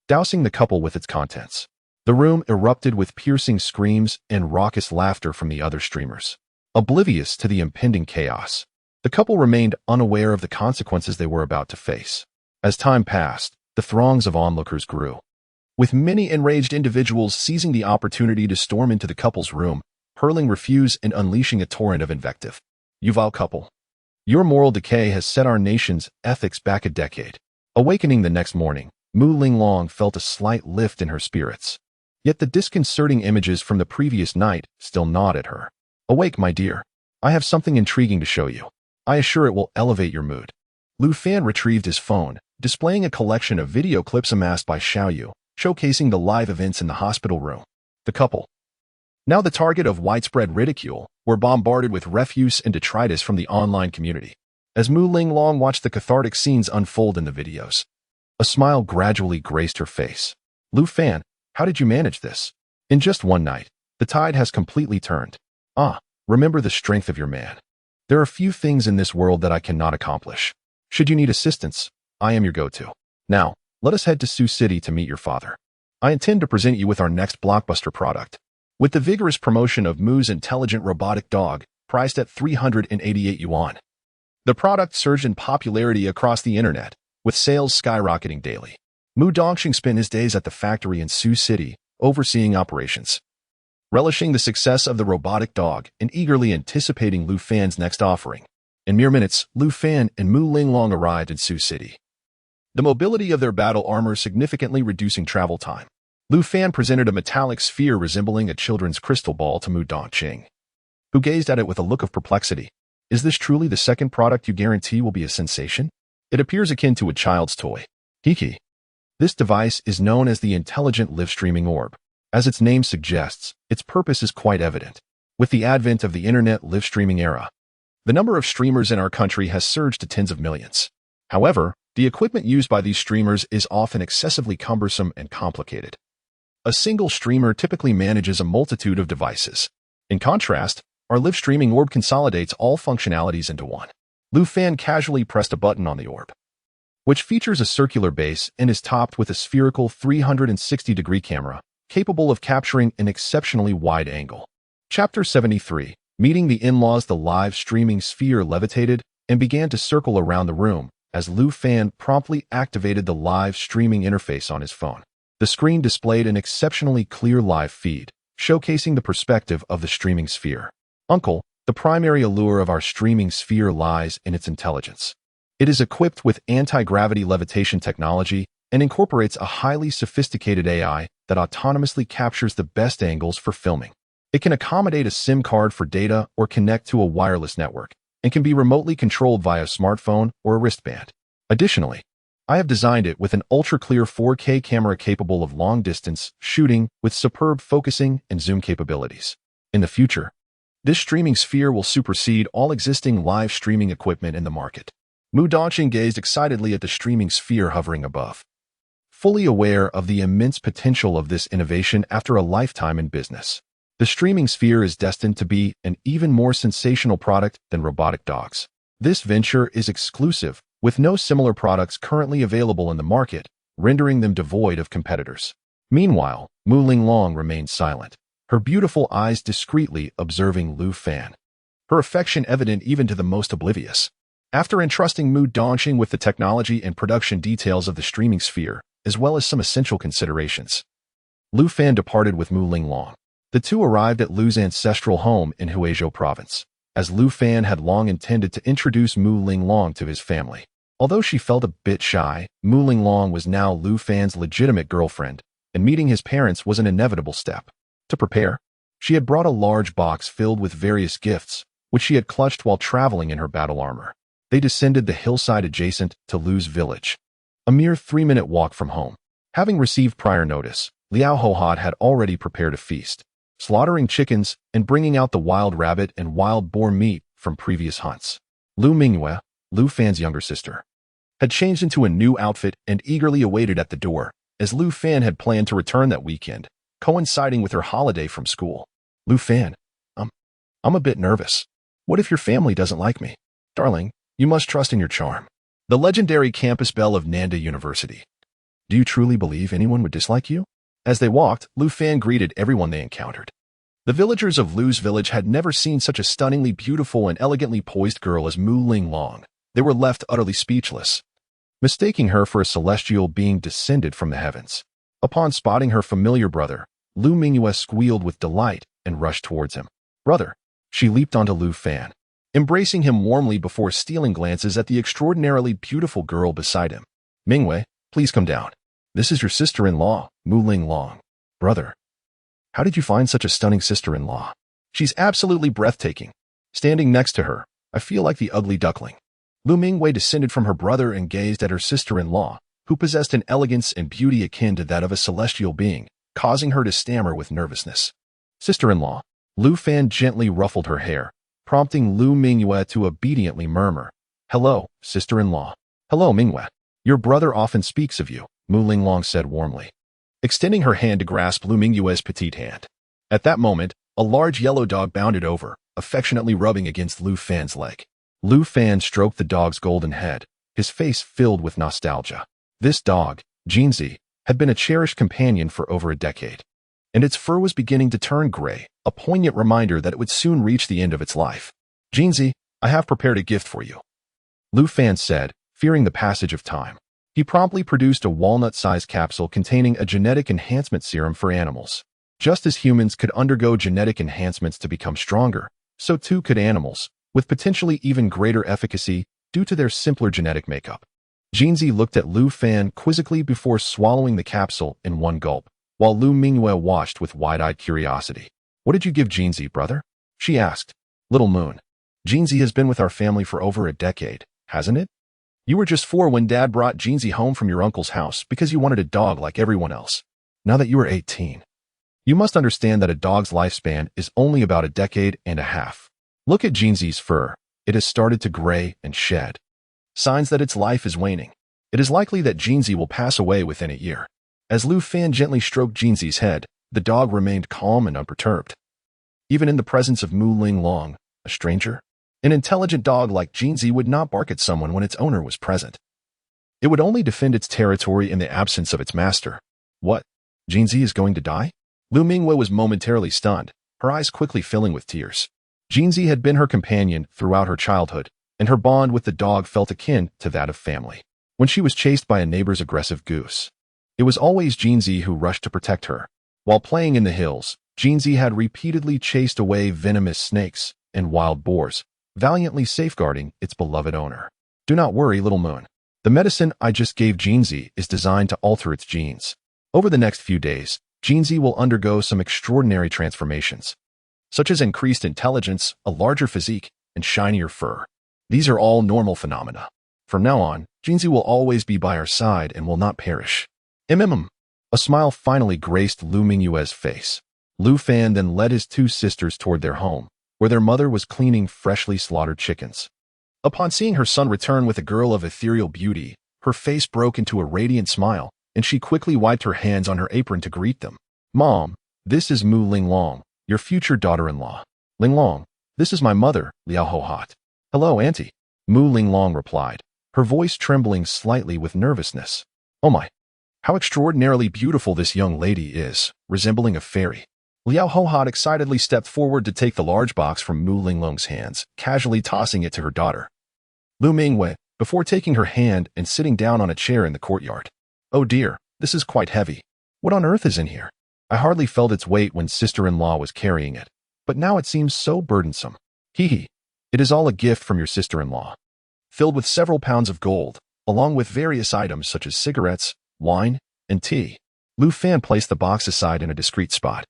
dousing the couple with its contents. The room erupted with piercing screams and raucous laughter from the other streamers. Oblivious to the impending chaos, the couple remained unaware of the consequences they were about to face. As time passed, the throngs of onlookers grew, with many enraged individuals seizing the opportunity to storm into the couple's room, hurling refuse and unleashing a torrent of invective. "Yuval couple, your moral decay has set our nation's ethics back a decade." Awakening the next morning, Mu Linglong felt a slight lift in her spirits. Yet the disconcerting images from the previous night still gnawed at her. "Awake, my dear. I have something intriguing to show you. I assure it will elevate your mood." Lu Fan retrieved his phone, displaying a collection of video clips amassed by Xiaoyu, showcasing the live events in the hospital room. The couple, now the target of widespread ridicule, were bombarded with refuse and detritus from the online community. As Mu Linglong watched the cathartic scenes unfold in the videos, a smile gradually graced her face. "Lu Fan, how did you manage this? In just one night, the tide has completely turned. Remember the strength of your man. There are few things in this world that I cannot accomplish. Should you need assistance, I am your go-to. Now, let us head to Sioux City to meet your father. I intend to present you with our next blockbuster product." With the vigorous promotion of Mu's intelligent robotic dog, priced at 388 yuan, the product surged in popularity across the internet, with sales skyrocketing daily. Mu Dongxing spent his days at the factory in Sioux City, overseeing operations, relishing the success of the robotic dog and eagerly anticipating Lu Fan's next offering. In mere minutes, Lu Fan and Mu Linglong arrived in Sioux City, the mobility of their battle armor significantly reducing travel time. Lu Fan presented a metallic sphere resembling a children's crystal ball to Mu Dongxing, who gazed at it with a look of perplexity. "Is this truly the second product you guarantee will be a sensation? It appears akin to a child's toy." Hiki. This device is known as the Intelligent Live Streaming Orb. As its name suggests, its purpose is quite evident. With the advent of the internet live streaming era, the number of streamers in our country has surged to tens of millions. However, the equipment used by these streamers is often excessively cumbersome and complicated. A single streamer typically manages a multitude of devices. In contrast, our live streaming orb consolidates all functionalities into one. Lu Fan casually pressed a button on the orb, which features a circular base and is topped with a spherical 360-degree camera, capable of capturing an exceptionally wide angle. Chapter 73. Meeting the in-laws. The live streaming sphere levitated and began to circle around the room as Lu Fan promptly activated the live streaming interface on his phone. The screen displayed an exceptionally clear live feed, showcasing the perspective of the streaming sphere. "Uncle, the primary allure of our streaming sphere lies in its intelligence. It is equipped with anti-gravity levitation technology and incorporates a highly sophisticated AI that autonomously captures the best angles for filming. It can accommodate a SIM card for data or connect to a wireless network, and can be remotely controlled via a smartphone or a wristband. Additionally, I have designed it with an ultra-clear 4K camera capable of long-distance shooting with superb focusing and zoom capabilities. In the future, this streaming sphere will supersede all existing live streaming equipment in the market." Mu Dongxing gazed excitedly at the streaming sphere hovering above, fully aware of the immense potential of this innovation after a lifetime in business. The streaming sphere is destined to be an even more sensational product than robotic dogs. This venture is exclusive, with no similar products currently available in the market, rendering them devoid of competitors. Meanwhile, Mu Linglong remained silent, her beautiful eyes discreetly observing Lu Fan, her affection evident even to the most oblivious. After entrusting Mu Dongxing with the technology and production details of the streaming sphere, as well as some essential considerations, Lu Fan departed with Mu Linglong. The two arrived at Lu's ancestral home in Huizhou province, as Lu Fan had long intended to introduce Mu Linglong to his family. Although she felt a bit shy, Mu Linglong was now Lu Fan's legitimate girlfriend, and meeting his parents was an inevitable step. To prepare, she had brought a large box filled with various gifts, which she had clutched while traveling in her battle armor. They descended the hillside adjacent to Lu's village, a mere 3-minute walk from home. Having received prior notice, Liao Hohad had already prepared a feast, slaughtering chickens and bringing out the wild rabbit and wild boar meat from previous hunts. Lu Mingyue, Lu Fan's younger sister, had changed into a new outfit and eagerly awaited at the door, as Lu Fan had planned to return that weekend, coinciding with her holiday from school. Lu Fan, I'm a bit nervous. What if your family doesn't like me? Darling, you must trust in your charm. The legendary campus belle of Nanda University. Do you truly believe anyone would dislike you? As they walked, Lu Fan greeted everyone they encountered. The villagers of Lu's village had never seen such a stunningly beautiful and elegantly poised girl as Mu Linglong. They were left utterly speechless, mistaking her for a celestial being descended from the heavens. Upon spotting her familiar brother, Lu Mingyue squealed with delight and rushed towards him. Brother! She leaped onto Lu Fan, embracing him warmly before stealing glances at the extraordinarily beautiful girl beside him. Mingyue, please come down. This is your sister-in-law, Mu Linglong. Brother, how did you find such a stunning sister-in-law? She's absolutely breathtaking. Standing next to her, I feel like the ugly duckling. Lu Mingyue descended from her brother and gazed at her sister-in-law, who possessed an elegance and beauty akin to that of a celestial being, causing her to stammer with nervousness. Sister-in-law. Lu Fan gently ruffled her hair, prompting Lu Mingyue to obediently murmur, Hello, sister-in-law. Hello, Mingyue. Your brother often speaks of you, Mu Linglong said warmly, extending her hand to grasp Lu Mingyue's petite hand. At that moment, a large yellow dog bounded over, affectionately rubbing against Lu Fan's leg. Lu Fan stroked the dog's golden head, his face filled with nostalgia. This dog, Jinzi, had been a cherished companion for over a decade, and its fur was beginning to turn gray, a poignant reminder that it would soon reach the end of its life. Jinzi, I have prepared a gift for you, Lu Fan said, fearing the passage of time. He promptly produced a walnut-sized capsule containing a genetic enhancement serum for animals. Just as humans could undergo genetic enhancements to become stronger, so too could animals, with potentially even greater efficacy due to their simpler genetic makeup. Jinzi looked at Lu Fan quizzically before swallowing the capsule in one gulp, while Lu Mingyue watched with wide-eyed curiosity. What did you give Jinzi, brother? She asked. Little Moon. Jinzi has been with our family for over a decade, hasn't it? You were just 4 when Dad brought Jinzi home from your uncle's house because you wanted a dog like everyone else. Now that you are 18, you must understand that a dog's lifespan is only about a decade and a half. Look at Jinzi's fur. It has started to gray and shed, signs that its life is waning. It is likely that Jinzi will pass away within a year. As Lu Fan gently stroked Jinzi's head, the dog remained calm and unperturbed. Even in the presence of Mu Linglong, a stranger, an intelligent dog like Jinzi would not bark at someone when its owner was present. It would only defend its territory in the absence of its master. What? Jinzi is going to die? Lu Mingyue was momentarily stunned, her eyes quickly filling with tears. Jinzi had been her companion throughout her childhood, and her bond with the dog felt akin to that of family. When she was chased by a neighbor's aggressive goose, it was always Jinzi who rushed to protect her. While playing in the hills, Jinzi had repeatedly chased away venomous snakes and wild boars, valiantly safeguarding its beloved owner. Do not worry, Little Moon. The medicine I just gave Jinzi is designed to alter its genes. Over the next few days, Jinzi will undergo some extraordinary transformations, such as increased intelligence, a larger physique, and shinier fur. These are all normal phenomena. From now on, Jinzi will always be by our side and will not perish. A smile finally graced Lu Mingyue's face. Lu Fan then led his 2 sisters toward their home, where their mother was cleaning freshly slaughtered chickens. Upon seeing her son return with a girl of ethereal beauty, her face broke into a radiant smile, and she quickly wiped her hands on her apron to greet them. Mom, this is Mu Linglong, your future daughter-in-law. Linglong, this is my mother, Liao Hohat. Hello, Auntie. Mu Linglong replied, her voice trembling slightly with nervousness. Oh my, how extraordinarily beautiful this young lady is, resembling a fairy. Liao Hohat excitedly stepped forward to take the large box from Mu Linglong's hands, casually tossing it to her daughter. Lu Mingwei, before taking her hand and sitting down on a chair in the courtyard. Oh dear, this is quite heavy. What on earth is in here? I hardly felt its weight when sister-in-law was carrying it, but now it seems so burdensome. Hee hee. It is all a gift from your sister-in-law. Filled with several pounds of gold, along with various items such as cigarettes, wine, and tea. Lu Fan placed the box aside in a discreet spot.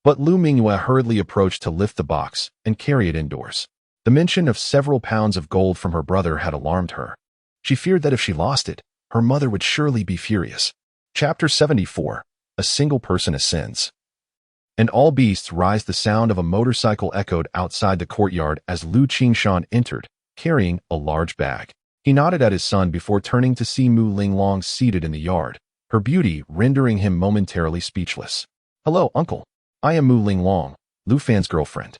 But Lu Mingyue hurriedly approached to lift the box and carry it indoors. The mention of several pounds of gold from her brother had alarmed her. She feared that if she lost it, her mother would surely be furious. Chapter 74. A Single Person Ascends. And all beasts rise. The sound of a motorcycle echoed outside the courtyard as Lu Qingshan entered, carrying a large bag. He nodded at his son before turning to see Mu Linglong seated in the yard, her beauty rendering him momentarily speechless. Hello, uncle. I am Mu Linglong, Lu Fan's girlfriend.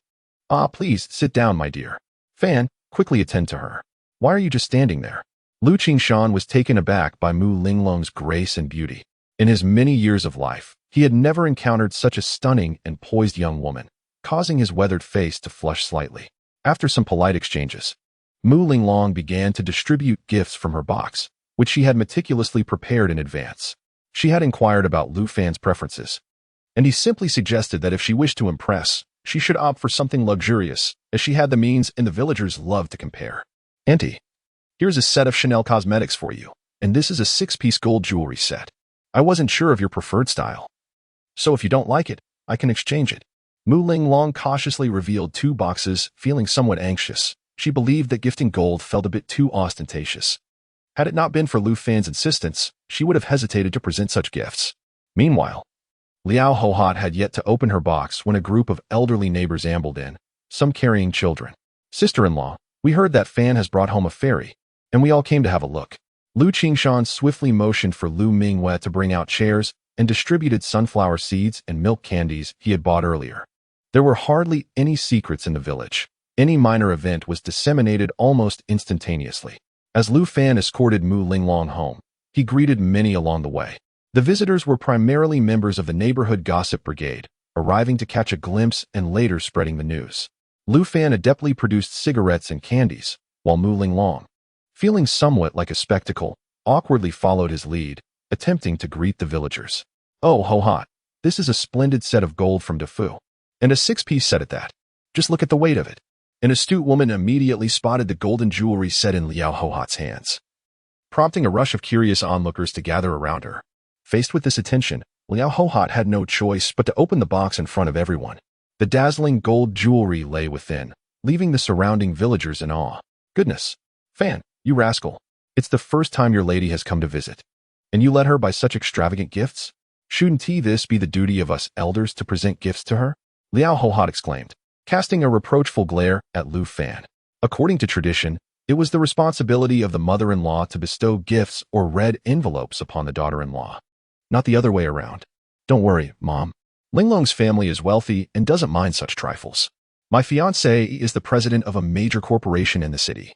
Ah, please, sit down, my dear. Fan, quickly attend to her. Why are you just standing there? Lu Qingshan was taken aback by Mu Linglong's grace and beauty. In his many years of life, he had never encountered such a stunning and poised young woman, causing his weathered face to flush slightly. After some polite exchanges, Mu Linglong began to distribute gifts from her box, which she had meticulously prepared in advance. She had inquired about Lu Fan's preferences, and he simply suggested that if she wished to impress, she should opt for something luxurious, as she had the means and the villagers loved to compare. Auntie, here's a set of Chanel cosmetics for you, and this is a 6-piece gold jewelry set. I wasn't sure of your preferred style, so if you don't like it, I can exchange it. Mu Linglong cautiously revealed 2 boxes, feeling somewhat anxious. She believed that gifting gold felt a bit too ostentatious. Had it not been for Lu Fan's insistence, she would have hesitated to present such gifts. Meanwhile, Liao Hohat had yet to open her box when a group of elderly neighbors ambled in, some carrying children. Sister-in-law, we heard that Fan has brought home a fairy, and we all came to have a look. Lu Qingshan swiftly motioned for Lu Mingyue to bring out chairs and distributed sunflower seeds and milk candies he had bought earlier. There were hardly any secrets in the village. Any minor event was disseminated almost instantaneously. As Lu Fan escorted Mu Linglong home, he greeted many along the way. The visitors were primarily members of the neighborhood gossip brigade, arriving to catch a glimpse and later spreading the news. Lu Fan adeptly produced cigarettes and candies, while Mu Linglong, feeling somewhat like a spectacle, awkwardly followed his lead, attempting to greet the villagers. Oh, Hohat, this is a splendid set of gold from Defu, and a 6-piece set at that. Just look at the weight of it. An astute woman immediately spotted the golden jewelry set in Liao Hohat's hands, prompting a rush of curious onlookers to gather around her. Faced with this attention, Liao Hohat had no choice but to open the box in front of everyone. The dazzling gold jewelry lay within, leaving the surrounding villagers in awe. Goodness, Fan, you rascal. It's the first time your lady has come to visit, and you let her buy such extravagant gifts? Shouldn't this be the duty of us elders to present gifts to her? Liao Hohat exclaimed, casting a reproachful glare at Lu Fan. According to tradition, it was the responsibility of the mother-in-law to bestow gifts or red envelopes upon the daughter-in-law, not the other way around. Don't worry, Mom. Linglong's family is wealthy and doesn't mind such trifles. My fiancé is the president of a major corporation in the city,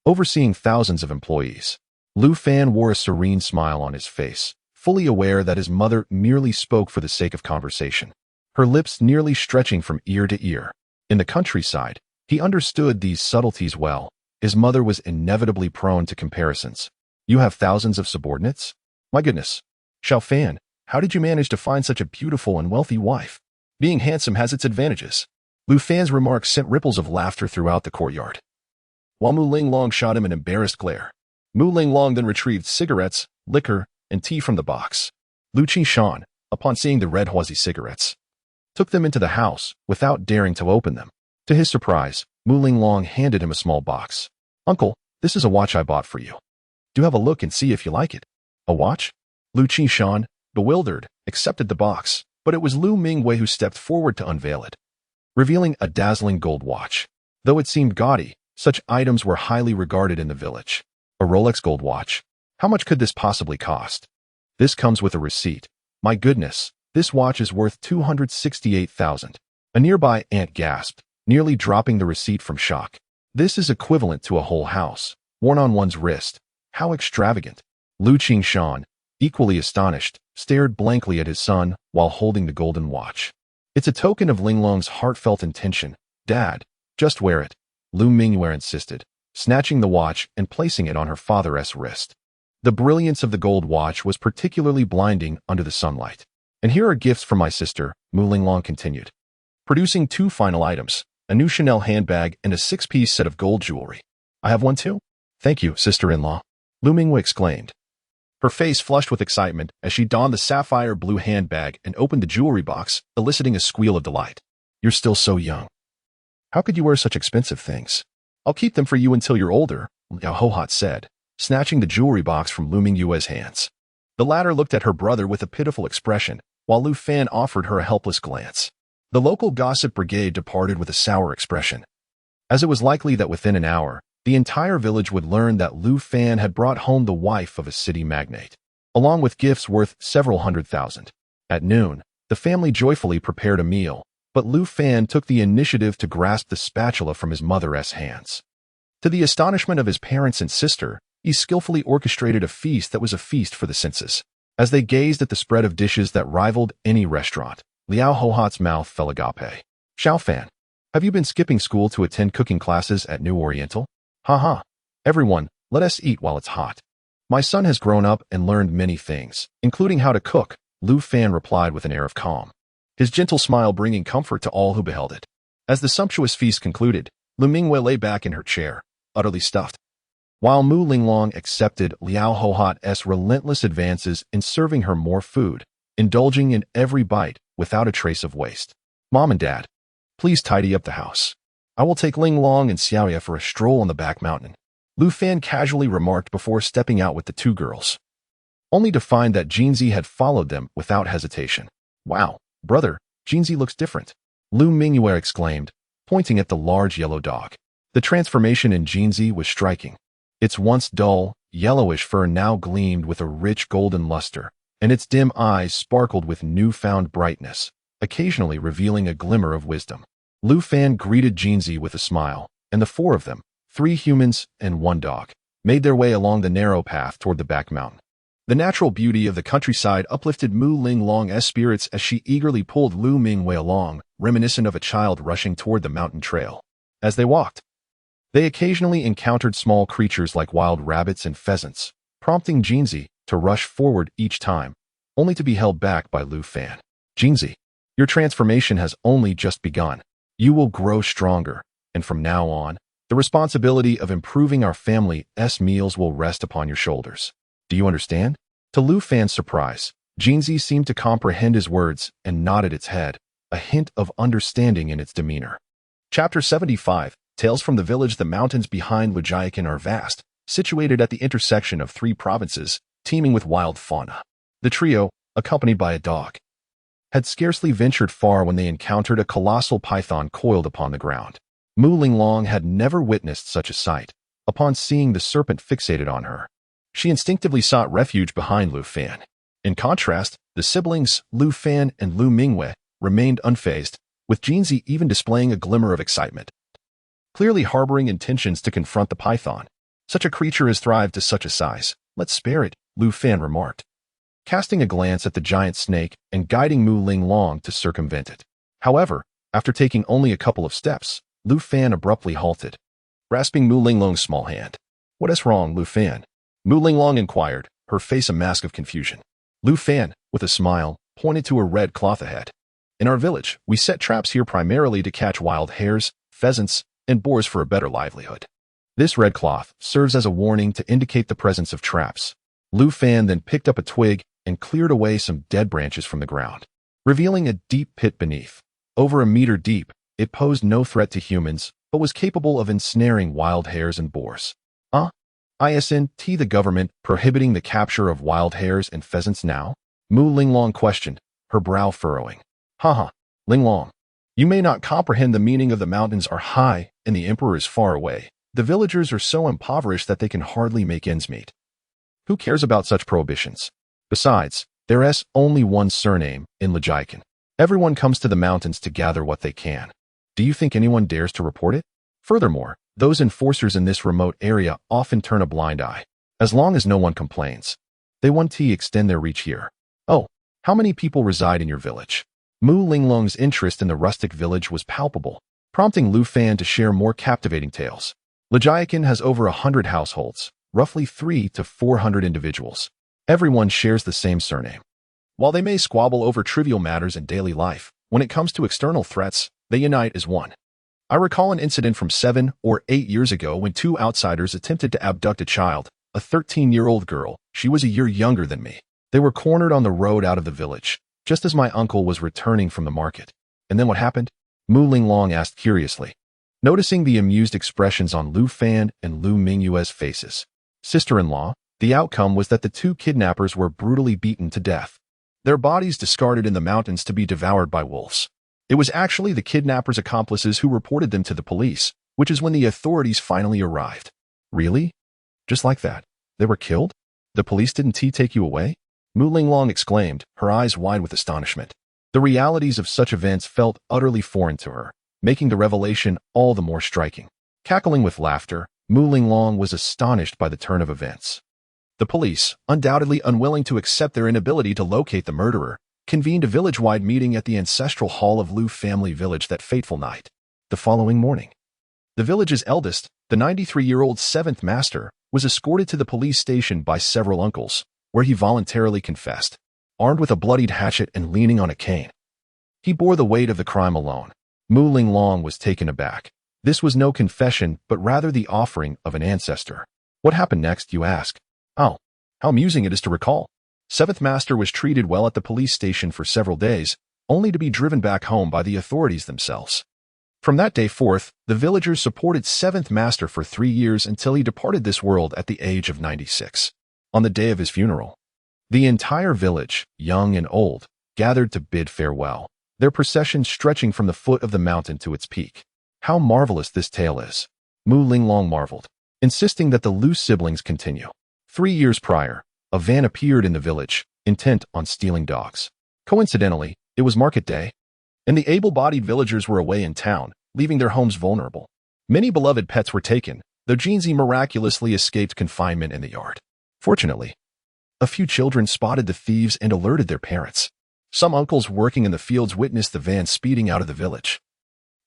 overseeing thousands of employees. Lu Fan wore a serene smile on his face, fully aware that his mother merely spoke for the sake of conversation, her lips nearly stretching from ear to ear. In the countryside, he understood these subtleties well. His mother was inevitably prone to comparisons. You have thousands of subordinates? My goodness. Xiao Fan, how did you manage to find such a beautiful and wealthy wife? Being handsome has its advantages. Lu Fan's remarks sent ripples of laughter throughout the courtyard, while Mu Linglong shot him an embarrassed glare. Mu Linglong then retrieved cigarettes, liquor, and tea from the box. Lu Qingshan, upon seeing the red Huazi cigarettes, took them into the house without daring to open them. To his surprise, Mu Linglong handed him a small box. Uncle, this is a watch I bought for you. Do have a look and see if you like it. A watch? Lu Qingshan, bewildered, accepted the box, but it was Lu Mingwei who stepped forward to unveil it, revealing a dazzling gold watch. Though it seemed gaudy, such items were highly regarded in the village. A Rolex gold watch. How much could this possibly cost? This comes with a receipt. My goodness, this watch is worth 268,000. A nearby ant gasped, nearly dropping the receipt from shock. This is equivalent to a whole house, worn on one's wrist. How extravagant. Lu Qingshan, equally astonished, stared blankly at his son while holding the golden watch. It's a token of Linglong's heartfelt intention. Dad, just wear it, Lu Mingyue insisted, snatching the watch and placing it on her father's wrist. The brilliance of the gold watch was particularly blinding under the sunlight. And here are gifts from my sister, Mu Linglong continued, producing 2 final items, a new Chanel handbag and a 6-piece set of gold jewelry. I have one too? Thank you, sister-in-law, Lu Mingyue exclaimed. Her face flushed with excitement as she donned the sapphire blue handbag and opened the jewelry box, eliciting a squeal of delight. You're still so young. How could you wear such expensive things? I'll keep them for you until you're older, Liao Hohat said, snatching the jewelry box from Lu Mingyue's hands. The latter looked at her brother with a pitiful expression, while Lu Fan offered her a helpless glance. The local gossip brigade departed with a sour expression, as it was likely that within an hour, the entire village would learn that Lu Fan had brought home the wife of a city magnate, along with gifts worth several $100,000. At noon, the family joyfully prepared a meal, but Lu Fan took the initiative to grasp the spatula from his mother's hands. To the astonishment of his parents and sister, he skillfully orchestrated a feast that was a feast for the senses. As they gazed at the spread of dishes that rivaled any restaurant, Liao Hohat's mouth fell agape. Xiao Fan, have you been skipping school to attend cooking classes at New Oriental? Ha. Everyone, let us eat while it's hot. My son has grown up and learned many things, including how to cook, Lu Fan replied with an air of calm, his gentle smile bringing comfort to all who beheld it. As the sumptuous feast concluded, Lu Mingyue lay back in her chair, utterly stuffed, while Mu Linglong accepted Liao Hohat's relentless advances in serving her more food, indulging in every bite without a trace of waste. Mom and Dad, please tidy up the house. I will take Linglong and Xiaoya for a stroll on the back mountain, Lu Fan casually remarked before stepping out with the 2 girls, only to find that Jinzi had followed them without hesitation. Wow, brother, Jinzi looks different, Lu Mingyue exclaimed, pointing at the large yellow dog. The transformation in Jinzi was striking. Its once dull, yellowish fur now gleamed with a rich golden luster, and its dim eyes sparkled with newfound brightness, occasionally revealing a glimmer of wisdom. Lu Fan greeted Jinzi with a smile, and the 4 of them, 3 humans and 1 dog, made their way along the narrow path toward the back mountain. The natural beauty of the countryside uplifted Mu Linglong's spirits as she eagerly pulled Lu Mingyue along, reminiscent of a child rushing toward the mountain trail. As they walked, they occasionally encountered small creatures like wild rabbits and pheasants, prompting Jinzi to rush forward each time, only to be held back by Lu Fan. Jinzi, your transformation has only just begun. You will grow stronger, and from now on, the responsibility of improving our family's meals will rest upon your shoulders. Do you understand? To Lu Fan's surprise, Jinzi seemed to comprehend his words and nodded its head, a hint of understanding in its demeanor. Chapter 75, Tales from the Village. The mountains behind Lujiakan are vast, situated at the intersection of 3 provinces, teeming with wild fauna. The trio, accompanied by a dog, had scarcely ventured far when they encountered a colossal python coiled upon the ground. Mu Linglong had never witnessed such a sight. Upon seeing the serpent fixated on her, she instinctively sought refuge behind Lu Fan. In contrast, the siblings, Lu Fan and Lu Mingyue, remained unfazed, with Jinzi even displaying a glimmer of excitement, clearly harboring intentions to confront the python. Such a creature has thrived to such a size. Let's spare it, Lu Fan remarked, casting a glance at the giant snake and guiding Mu Linglong to circumvent it. However, after taking only a couple of steps, Lu Fan abruptly halted, grasping Mu Linglong's small hand. What is wrong, Lu Fan? Mu Linglong inquired, her face a mask of confusion. Lu Fan, with a smile, pointed to a red cloth ahead. In our village, we set traps here primarily to catch wild hares, pheasants, and boars for a better livelihood. This red cloth serves as a warning to indicate the presence of traps. Lu Fan then picked up a twig and cleared away some dead branches from the ground, revealing a deep pit beneath. Over a meter deep, it posed no threat to humans, but was capable of ensnaring wild hares and boars. Isn't the government prohibiting the capture of wild hares and pheasants now? Mu Linglong questioned, her brow furrowing. Haha, Linglong, you may not comprehend the meaning of the mountains are high and the emperor is far away. The villagers are so impoverished that they can hardly make ends meet. Who cares about such prohibitions? Besides, there's only one surname in Legiacan. Everyone comes to the mountains to gather what they can. Do you think anyone dares to report it? Furthermore, those enforcers in this remote area often turn a blind eye. As long as no one complains, they want to extend their reach here. Oh, how many people reside in your village? Mu Linglong's interest in the rustic village was palpable, prompting Lu Fan to share more captivating tales. Legiacan has over 100 households, roughly 300 to 400 individuals. Everyone shares the same surname. While they may squabble over trivial matters in daily life, when it comes to external threats, they unite as one. I recall an incident from 7 or 8 years ago when two outsiders attempted to abduct a child, a 13-year-old girl. She was a year younger than me. They were cornered on the road out of the village, just as my uncle was returning from the market. And then what happened? Mu Linglong asked curiously, noticing the amused expressions on Lu Fan and Lu Mingyue's faces. Sister-in-law, the outcome was that the two kidnappers were brutally beaten to death. Their bodies discarded in the mountains to be devoured by wolves. It was actually the kidnappers' accomplices who reported them to the police, which is when the authorities finally arrived. Really? Just like that? They were killed? The police didn't take you away? Mu Linglong exclaimed, her eyes wide with astonishment. The realities of such events felt utterly foreign to her, making the revelation all the more striking. Cackling with laughter, Mu Linglong was astonished by the turn of events. The police, undoubtedly unwilling to accept their inability to locate the murderer, convened a village-wide meeting at the ancestral hall of Lu family village that fateful night. The following morning, the village's eldest, the 93-year-old 7th master, was escorted to the police station by several uncles, where he voluntarily confessed, armed with a bloodied hatchet and leaning on a cane. He bore the weight of the crime alone. Mu Linglong was taken aback. This was no confession, but rather the offering of an ancestor. What happened next, you ask? Oh, how amusing it is to recall. 7th Master was treated well at the police station for several days, only to be driven back home by the authorities themselves. From that day forth, the villagers supported 7th Master for 3 years until he departed this world at the age of 96. On the day of his funeral, the entire village, young and old, gathered to bid farewell, their procession stretching from the foot of the mountain to its peak. How marvelous this tale is! Mu Linglong marveled, insisting that the Lu siblings continue. 3 years prior, a van appeared in the village, intent on stealing dogs. Coincidentally, it was market day, and the able-bodied villagers were away in town, leaving their homes vulnerable. Many beloved pets were taken, though Jeansy miraculously escaped confinement in the yard. Fortunately, a few children spotted the thieves and alerted their parents. Some uncles working in the fields witnessed the van speeding out of the village.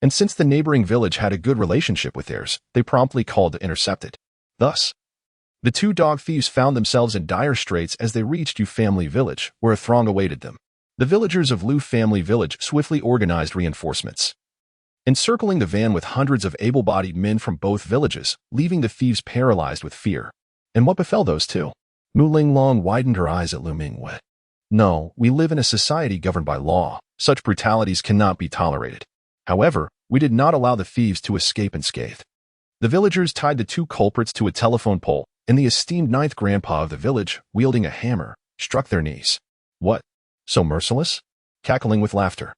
And since the neighboring village had a good relationship with theirs, they promptly called to intercept it. Thus, the two dog thieves found themselves in dire straits as they reached Yu Family Village, where a throng awaited them. The villagers of Lu Family Village swiftly organized reinforcements, encircling the van with hundreds of able-bodied men from both villages, leaving the thieves paralyzed with fear. And what befell those two? Mu Linglong widened her eyes at Lu Mingyue. No, we live in a society governed by law. Such brutalities cannot be tolerated. However, we did not allow the thieves to escape unscathed. The villagers tied the two culprits to a telephone pole, and the esteemed 9th grandpa of the village, wielding a hammer, struck their knees. What? So merciless? Cackling with laughter,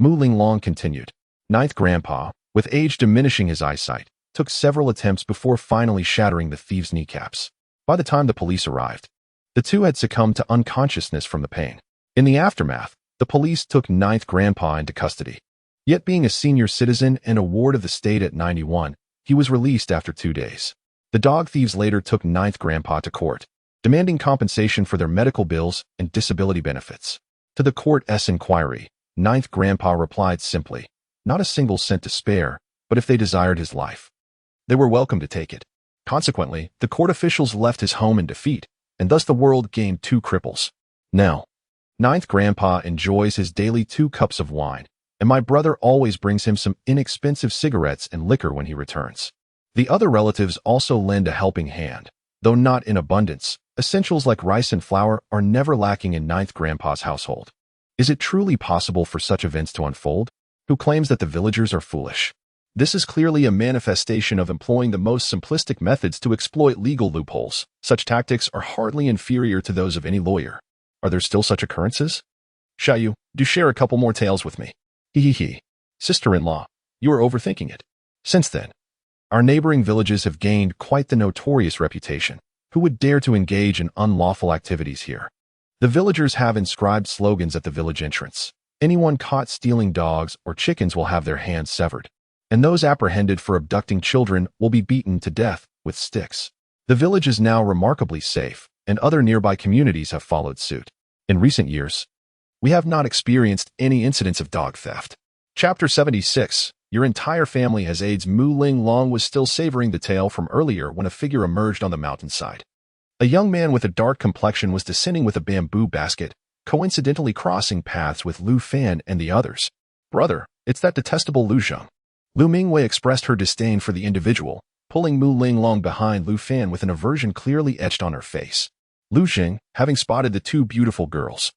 Mu Linglong continued. 9th grandpa, with age diminishing his eyesight, took several attempts before finally shattering the thieves' kneecaps. By the time the police arrived, the two had succumbed to unconsciousness from the pain. In the aftermath, the police took 9th grandpa into custody. Yet being a senior citizen and a ward of the state at 91, he was released after 2 days. The dog thieves later took 9th grandpa to court, demanding compensation for their medical bills and disability benefits. To the court's inquiry, 9th grandpa replied simply, not a single cent to spare, but if they desired his life, they were welcome to take it. Consequently, the court officials left his home in defeat, and thus the world gained 2 cripples. Now, 9th grandpa enjoys his daily 2 cups of wine, and my brother always brings him some inexpensive cigarettes and liquor when he returns. The other relatives also lend a helping hand, though not in abundance. Essentials like rice and flour are never lacking in 9th grandpa's household. Is it truly possible for such events to unfold? Who claims that the villagers are foolish? This is clearly a manifestation of employing the most simplistic methods to exploit legal loopholes. Such tactics are hardly inferior to those of any lawyer. Are there still such occurrences? Xiaoyu, do share a couple more tales with me. Hee. Sister-in-law, you are overthinking it. Since then, our neighboring villages have gained quite the notorious reputation. Who would dare to engage in unlawful activities here? The villagers have inscribed slogans at the village entrance. Anyone caught stealing dogs or chickens will have their hands severed, and those apprehended for abducting children will be beaten to death with sticks. The village is now remarkably safe, and other nearby communities have followed suit. In recent years, we have not experienced any incidents of dog theft. Chapter 76. Your entire family has AIDS. Mu Ling Long was still savoring the tale from earlier when a figure emerged on the mountainside. A young man with a dark complexion was descending with a bamboo basket, coincidentally crossing paths with Lu Fan and the others. Brother, it's that detestable Lu Zheng. Lu Mingwei expressed her disdain for the individual, pulling Mu Ling Long behind Lu Fan with an aversion clearly etched on her face. Lu Zheng, having spotted the two beautiful girls,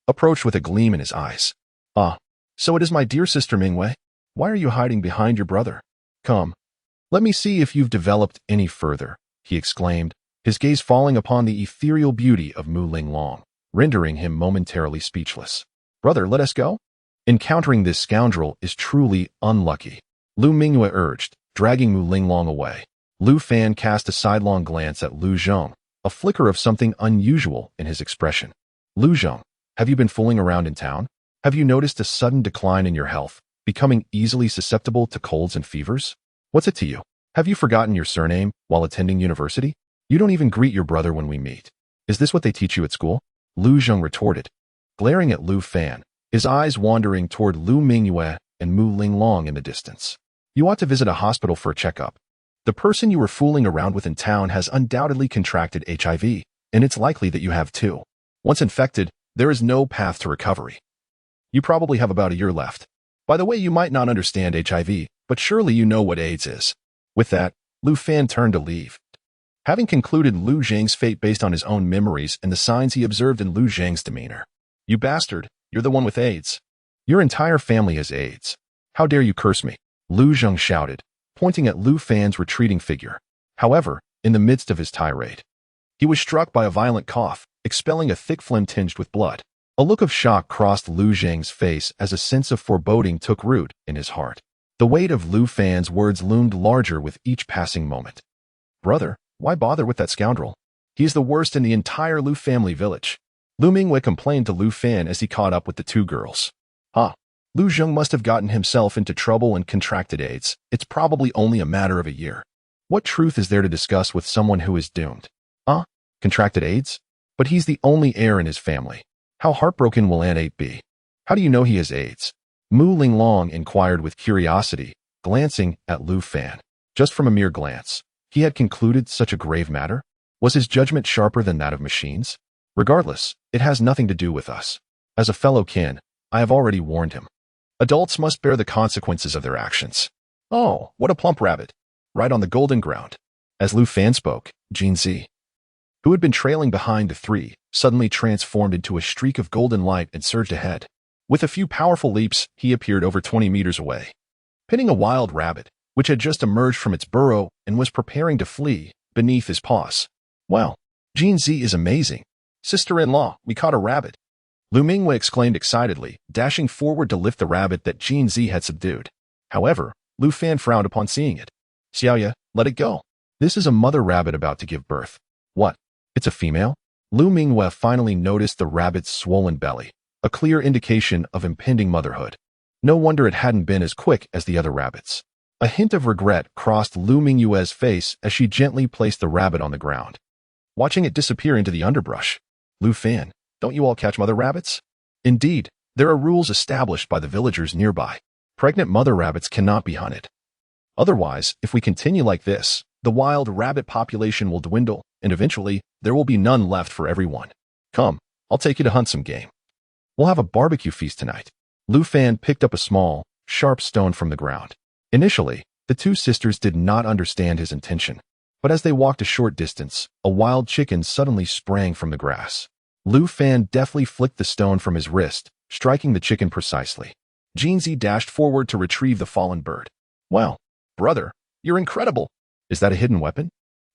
approached with a gleam in his eyes. Ah, so it is my dear sister Mingwei? Why are you hiding behind your brother? Come, let me see if you've developed any further, he exclaimed, his gaze falling upon the ethereal beauty of Mu Ling Long, rendering him momentarily speechless. Brother, let us go? Encountering this scoundrel is truly unlucky, Lu Mingwei urged, dragging Mu Ling Long away. Lu Fan cast a sidelong glance at Lu Zheng, a flicker of something unusual in his expression. Lu Zheng, have you been fooling around in town? Have you noticed a sudden decline in your health, becoming easily susceptible to colds and fevers? What's it to you? Have you forgotten your surname while attending university? You don't even greet your brother when we meet. Is this what they teach you at school? Lu Zheng retorted, glaring at Lu Fan, his eyes wandering toward Lu Mingwei and Mu Ling Long in the distance. You ought to visit a hospital for a checkup. The person you were fooling around with in town has undoubtedly contracted HIV, and it's likely that you have too. Once infected, there is no path to recovery. You probably have about a year left. By the way, you might not understand HIV, but surely you know what AIDS is. With that, Lu Fan turned to leave. Having concluded Lu Zheng's fate based on his own memories and the signs he observed in Lu Zheng's demeanor. You bastard, you're the one with AIDS. Your entire family has AIDS. How dare you curse me? Lu Zheng shouted, pointing at Lu Fan's retreating figure. However, in the midst of his tirade, he was struck by a violent cough, expelling a thick phlegm tinged with blood. A look of shock crossed Lu Zheng's face as a sense of foreboding took root in his heart. The weight of Lu Fan's words loomed larger with each passing moment. Brother, why bother with that scoundrel? He is the worst in the entire Lu family village. Lu Mingwei complained to Lu Fan as he caught up with the two girls. Lu Zheng must have gotten himself into trouble and contracted AIDS. It's probably only a matter of a year. What truth is there to discuss with someone who is doomed? Contracted AIDS? But he's the only heir in his family. How heartbroken will Aunt 8 be? How do you know he has AIDS? Mu Ling Long inquired with curiosity, glancing at Lu Fan. Just from a mere glance, he had concluded such a grave matter? Was his judgment sharper than that of machines? Regardless, it has nothing to do with us. As a fellow kin, I have already warned him. Adults must bear the consequences of their actions. Oh, what a plump rabbit. Right on the golden ground. As Lu Fan spoke, Jin Zi, who had been trailing behind the three, suddenly transformed into a streak of golden light and surged ahead. With a few powerful leaps, he appeared over 20 meters away, pinning a wild rabbit, which had just emerged from its burrow and was preparing to flee, beneath his paws. Wow, Jin Zi is amazing. Sister-in-law, we caught a rabbit. Lu Mingwei exclaimed excitedly, dashing forward to lift the rabbit that Jin Zi had subdued. However, Lu Fan frowned upon seeing it. Xiaoya, let it go. This is a mother rabbit about to give birth. What? It's a female? Lu Mingwei finally noticed the rabbit's swollen belly, a clear indication of impending motherhood. No wonder it hadn't been as quick as the other rabbits. A hint of regret crossed Lu Mingwei's face as she gently placed the rabbit on the ground. Watching it disappear into the underbrush. Lu Fan, don't you all catch mother rabbits? Indeed, there are rules established by the villagers nearby. Pregnant mother rabbits cannot be hunted. Otherwise, if we continue like this, the wild rabbit population will dwindle, and eventually, there will be none left for everyone. Come, I'll take you to hunt some game. We'll have a barbecue feast tonight. Lu Fan picked up a small, sharp stone from the ground. Initially, the two sisters did not understand his intention, but as they walked a short distance, a wild chicken suddenly sprang from the grass. Lu Fan deftly flicked the stone from his wrist, striking the chicken precisely. Jin Zi dashed forward to retrieve the fallen bird. Wow, brother, you're incredible. Is that a hidden weapon?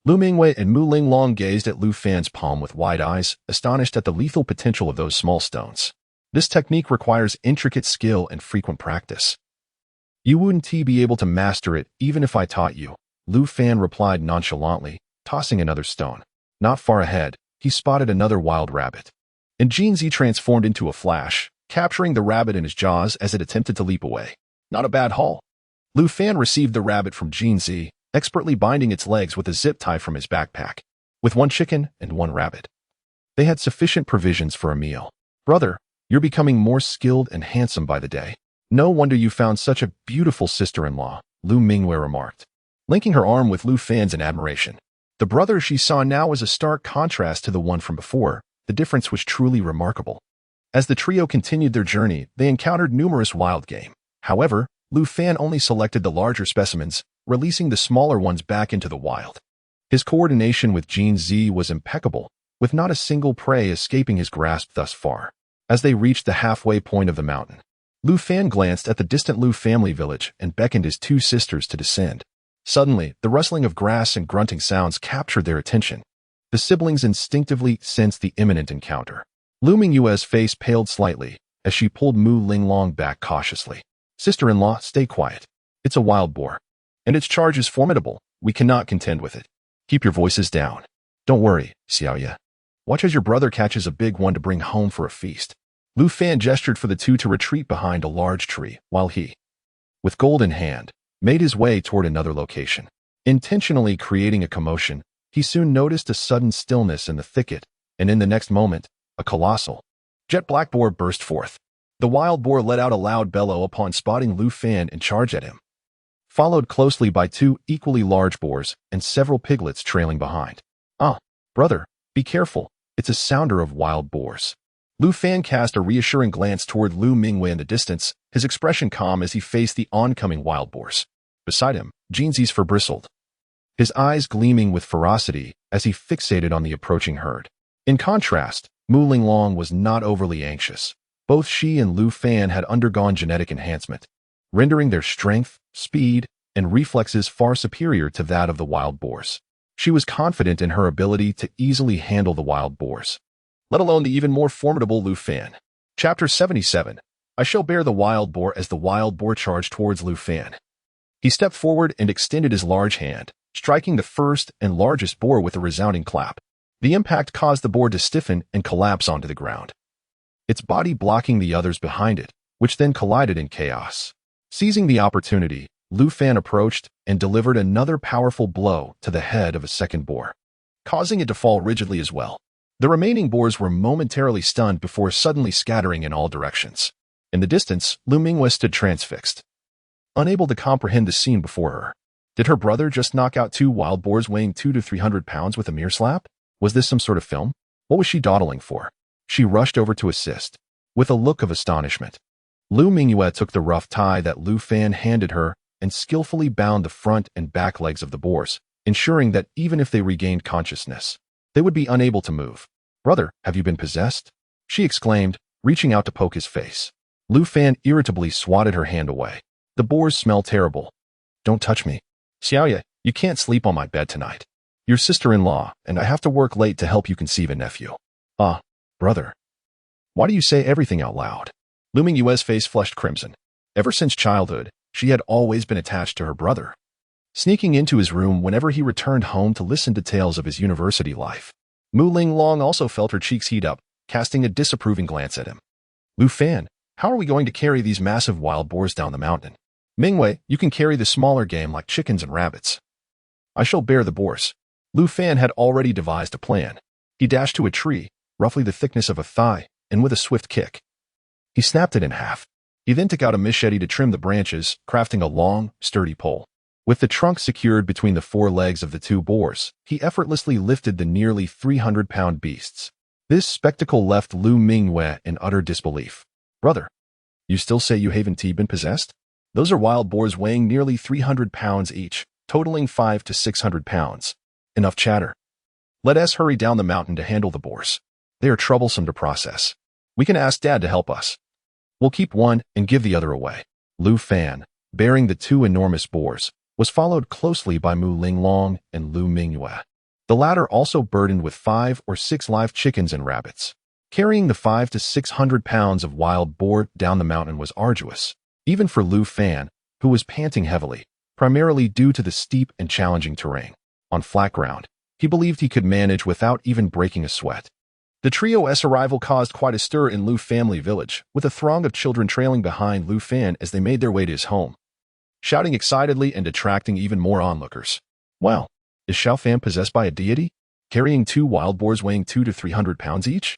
Lu Mingwei and Mu Ling Long gazed at Lu Fan's palm with wide eyes, astonished at the lethal potential of those small stones. This technique requires intricate skill and frequent practice. You wouldn't be able to master it even if I taught you, Lu Fan replied nonchalantly, tossing another stone. Not far ahead, he spotted another wild rabbit. and Jinzi transformed into a flash, capturing the rabbit in his jaws as it attempted to leap away. Not a bad haul. Lu Fan received the rabbit from Jinzi, expertly binding its legs with a zip tie from his backpack. With one chicken and one rabbit, they had sufficient provisions for a meal. Brother, you're becoming more skilled and handsome by the day. No wonder you found such a beautiful sister-in-law, Lu Mingwei remarked, linking her arm with Lu Fan's in admiration. The brother she saw now was a stark contrast to the one from before. The difference was truly remarkable. As the trio continued their journey, they encountered numerous wild game. However, Lu Fan only selected the larger specimens, releasing the smaller ones back into the wild. His coordination with Jinzi was impeccable, with not a single prey escaping his grasp thus far. As they reached the halfway point of the mountain, Lu Fan glanced at the distant Lu family village and beckoned his two sisters to descend. Suddenly, the rustling of grass and grunting sounds captured their attention. The siblings instinctively sensed the imminent encounter. Lu Mingyue's face paled slightly as she pulled Mu Linglong back cautiously. Sister-in-law, stay quiet. It's a wild boar, and its charge is formidable. We cannot contend with it. Keep your voices down. Don't worry, Xiaoye. Watch as your brother catches a big one to bring home for a feast. Lu Fan gestured for the two to retreat behind a large tree, while he, with gold in hand, made his way toward another location. Intentionally creating a commotion, he soon noticed a sudden stillness in the thicket, and in the next moment, a colossal, jet-black boar burst forth. The wild boar let out a loud bellow upon spotting Lu Fan and charged at him, followed closely by two equally large boars and several piglets trailing behind. Ah, brother, be careful. It's a sounder of wild boars. Lu Fan cast a reassuring glance toward Lu Mingwei in the distance, his expression calm as he faced the oncoming wild boars. Beside him, Jinzi's fur bristled, his eyes gleaming with ferocity as he fixated on the approaching herd. In contrast, Mu Linglong was not overly anxious. Both she and Lu Fan had undergone genetic enhancement, rendering their strength, speed, and reflexes far superior to that of the wild boars. She was confident in her ability to easily handle the wild boars, let alone the even more formidable Lu Fan. Chapter 77. I shall bear the wild boar. As the wild boar charged towards Lu Fan, he stepped forward and extended his large hand, striking the first and largest boar with a resounding clap. The impact caused the boar to stiffen and collapse onto the ground, its body blocking the others behind it, which then collided in chaos. Seizing the opportunity, Lu Fan approached and delivered another powerful blow to the head of a second boar, causing it to fall rigidly as well. The remaining boars were momentarily stunned before suddenly scattering in all directions. In the distance, Lu Mingwei stood transfixed, unable to comprehend the scene before her. Did her brother just knock out two wild boars weighing 200 to 300 pounds with a mere slap? Was this some sort of film? What was she dawdling for? She rushed over to assist, with a look of astonishment. Lu Mingwei took the rough tie that Lu Fan handed her and skillfully bound the front and back legs of the boars, ensuring that even if they regained consciousness, they would be unable to move. Brother, have you been possessed? She exclaimed, reaching out to poke his face. Lu Fan irritably swatted her hand away. The boars smell terrible. Don't touch me. Xiaoye, you can't sleep on my bed tonight. Your sister-in-law, and I have to work late to help you conceive a nephew. Ah, brother. Why do you say everything out loud? Lu Mingwei's face flushed crimson. Ever since childhood, she had always been attached to her brother, sneaking into his room whenever he returned home to listen to tales of his university life. Mu Linglong also felt her cheeks heat up, casting a disapproving glance at him. Lu Fan, how are we going to carry these massive wild boars down the mountain? Mingwei, you can carry the smaller game like chickens and rabbits. I shall bear the boars. Lu Fan had already devised a plan. He dashed to a tree, roughly the thickness of a thigh, and with a swift kick, he snapped it in half. He then took out a machete to trim the branches, crafting a long, sturdy pole. With the trunk secured between the four legs of the two boars, he effortlessly lifted the nearly 300-pound beasts. This spectacle left Lu Mingwei in utter disbelief. Brother, you still say you haven't been possessed? Those are wild boars weighing nearly 300 pounds each, totaling 500 to 600 pounds. Enough chatter. Let us hurry down the mountain to handle the boars. They are troublesome to process. We can ask Dad to help us. We'll keep one and give the other away. Lu Fan, bearing the two enormous boars, was followed closely by Mu Linglong and Lu Mingwei. The latter also burdened with 5 or 6 live chickens and rabbits. Carrying the 500 to 600 pounds of wild boar down the mountain was arduous, even for Lu Fan, who was panting heavily, primarily due to the steep and challenging terrain. On flat ground, he believed he could manage without even breaking a sweat. The trio's arrival caused quite a stir in Lu family village, with a throng of children trailing behind Lu Fan as they made their way to his home, shouting excitedly and attracting even more onlookers. Wow, is Xiao Fan possessed by a deity? Carrying 2 wild boars weighing 200 to 300 pounds each?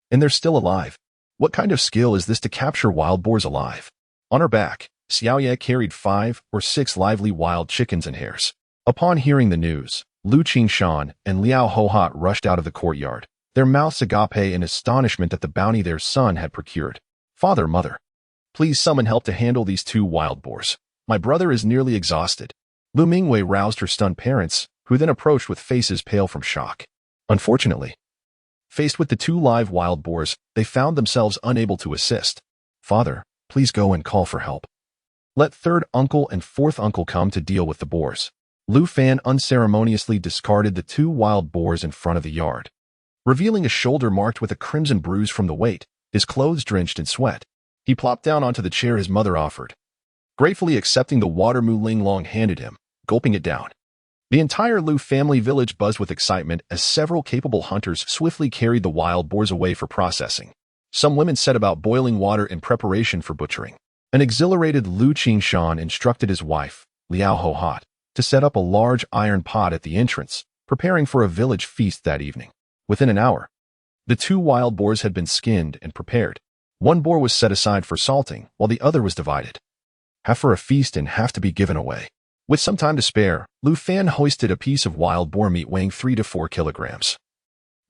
And they're still alive. What kind of skill is this to capture wild boars alive? On her back, Xiaoye carried 5 or 6 lively wild chickens and hares. Upon hearing the news, Lu Qingshan and Liao Hohat rushed out of the courtyard, their mouths agape in astonishment at the bounty their son had procured. Father, mother, please summon help to handle these 2 wild boars. My brother is nearly exhausted. Lu Mingwei roused her stunned parents, who then approached with faces pale from shock. Unfortunately, faced with the 2 live wild boars, they found themselves unable to assist. Father, please go and call for help. Let 3rd uncle and 4th uncle come to deal with the boars. Lu Fan unceremoniously discarded the 2 wild boars in front of the yard, revealing a shoulder marked with a crimson bruise from the weight, his clothes drenched in sweat. He plopped down onto the chair his mother offered, gratefully accepting the water Mu Linglong handed him, gulping it down. The entire Lu family village buzzed with excitement as several capable hunters swiftly carried the wild boars away for processing. Some women set about boiling water in preparation for butchering. An exhilarated Lu Qingshan instructed his wife, Liao Hohat, to set up a large iron pot at the entrance, preparing for a village feast that evening. Within an hour, the 2 wild boars had been skinned and prepared. 1 boar was set aside for salting, while the other was divided, half for a feast and half to be given away. With some time to spare, Lu Fan hoisted a piece of wild boar meat weighing 3 to 4 kilograms,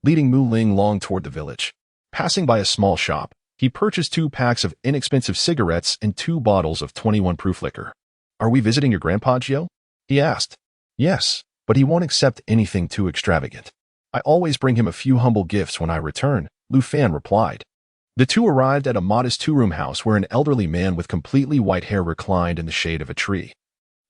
leading Mu Linglong toward the village. Passing by a small shop, he purchased 2 packs of inexpensive cigarettes and 2 bottles of 21 proof liquor. Are we visiting your grandpa, Gio? He asked. Yes, but he won't accept anything too extravagant. I always bring him a few humble gifts when I return, Lu Fan replied. The 2 arrived at a modest 2-room house where an elderly man with completely white hair reclined in the shade of a tree,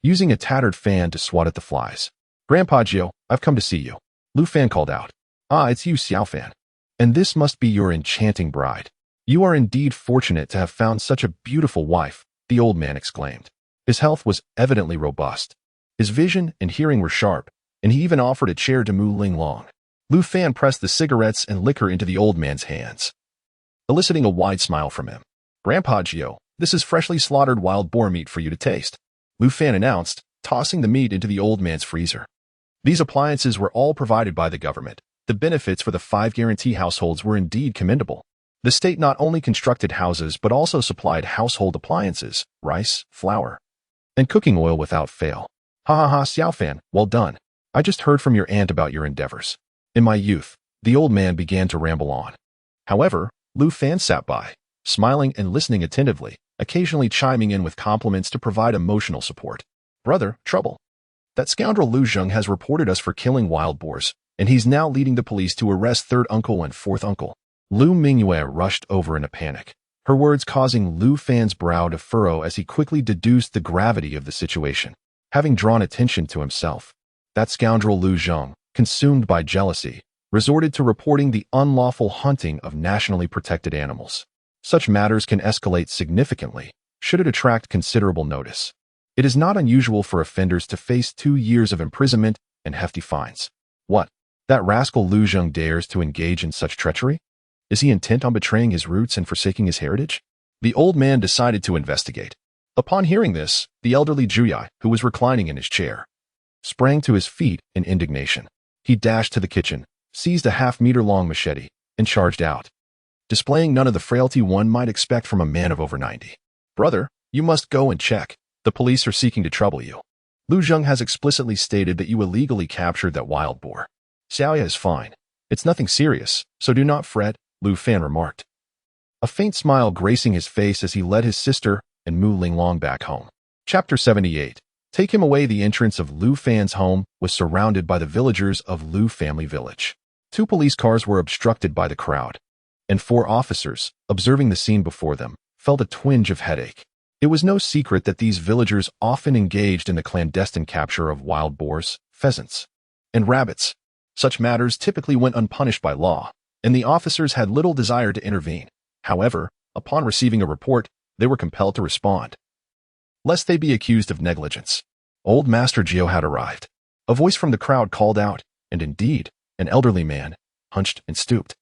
using a tattered fan to swat at the flies. Grandpa Gio, I've come to see you. Lu Fan called out. Ah, it's you, Xiao Fan. And this must be your enchanting bride. You are indeed fortunate to have found such a beautiful wife, the old man exclaimed. His health was evidently robust. His vision and hearing were sharp, and he even offered a chair to Mu Linglong. Lu Fan pressed the cigarettes and liquor into the old man's hands, eliciting a wide smile from him. Grandpa Gio, this is freshly slaughtered wild boar meat for you to taste, Lu Fan announced, tossing the meat into the old man's freezer. These appliances were all provided by the government. The benefits for the 5 guarantee households were indeed commendable. The state not only constructed houses but also supplied household appliances, rice, flour, and cooking oil without fail. Ha ha ha, Xiao Fan, well done. I just heard from your aunt about your endeavors. In my youth, the old man began to ramble on. However, Lu Fan sat by, smiling and listening attentively, occasionally chiming in with compliments to provide emotional support. Brother, trouble. That scoundrel Lu Zheng has reported us for killing wild boars, and he's now leading the police to arrest 3rd uncle and 4th uncle. Lu Mingyue rushed over in a panic, her words causing Lu Fan's brow to furrow as he quickly deduced the gravity of the situation. Having drawn attention to himself, that scoundrel Lu Zheng, consumed by jealousy, resorted to reporting the unlawful hunting of nationally protected animals. Such matters can escalate significantly, should it attract considerable notice. It is not unusual for offenders to face 2 years of imprisonment and hefty fines. What? That rascal Lu Zheng dares to engage in such treachery? Is he intent on betraying his roots and forsaking his heritage? The old man decided to investigate. Upon hearing this, the elderly Juyai, who was reclining in his chair, sprang to his feet in indignation. He dashed to the kitchen, seized a half-meter-long machete, and charged out, displaying none of the frailty one might expect from a man of over 90. Brother, you must go and check. The police are seeking to trouble you. Lu Zheng has explicitly stated that you illegally captured that wild boar. Xiaoya is fine. It's nothing serious, so do not fret, Lu Fan remarked, a faint smile gracing his face as he led his sister and Mu Linglong back home. Chapter 78. Take him away. The entrance of Lu Fan's home was surrounded by the villagers of Lu family village. 2 police cars were obstructed by the crowd, and 4 officers, observing the scene before them, felt a twinge of headache. It was no secret that these villagers often engaged in the clandestine capture of wild boars, pheasants, and rabbits. Such matters typically went unpunished by law, and the officers had little desire to intervene. However, upon receiving a report, they were compelled to respond, lest they be accused of negligence. Old Master Gio had arrived. A voice from the crowd called out, and indeed, an elderly man, hunched and stooped,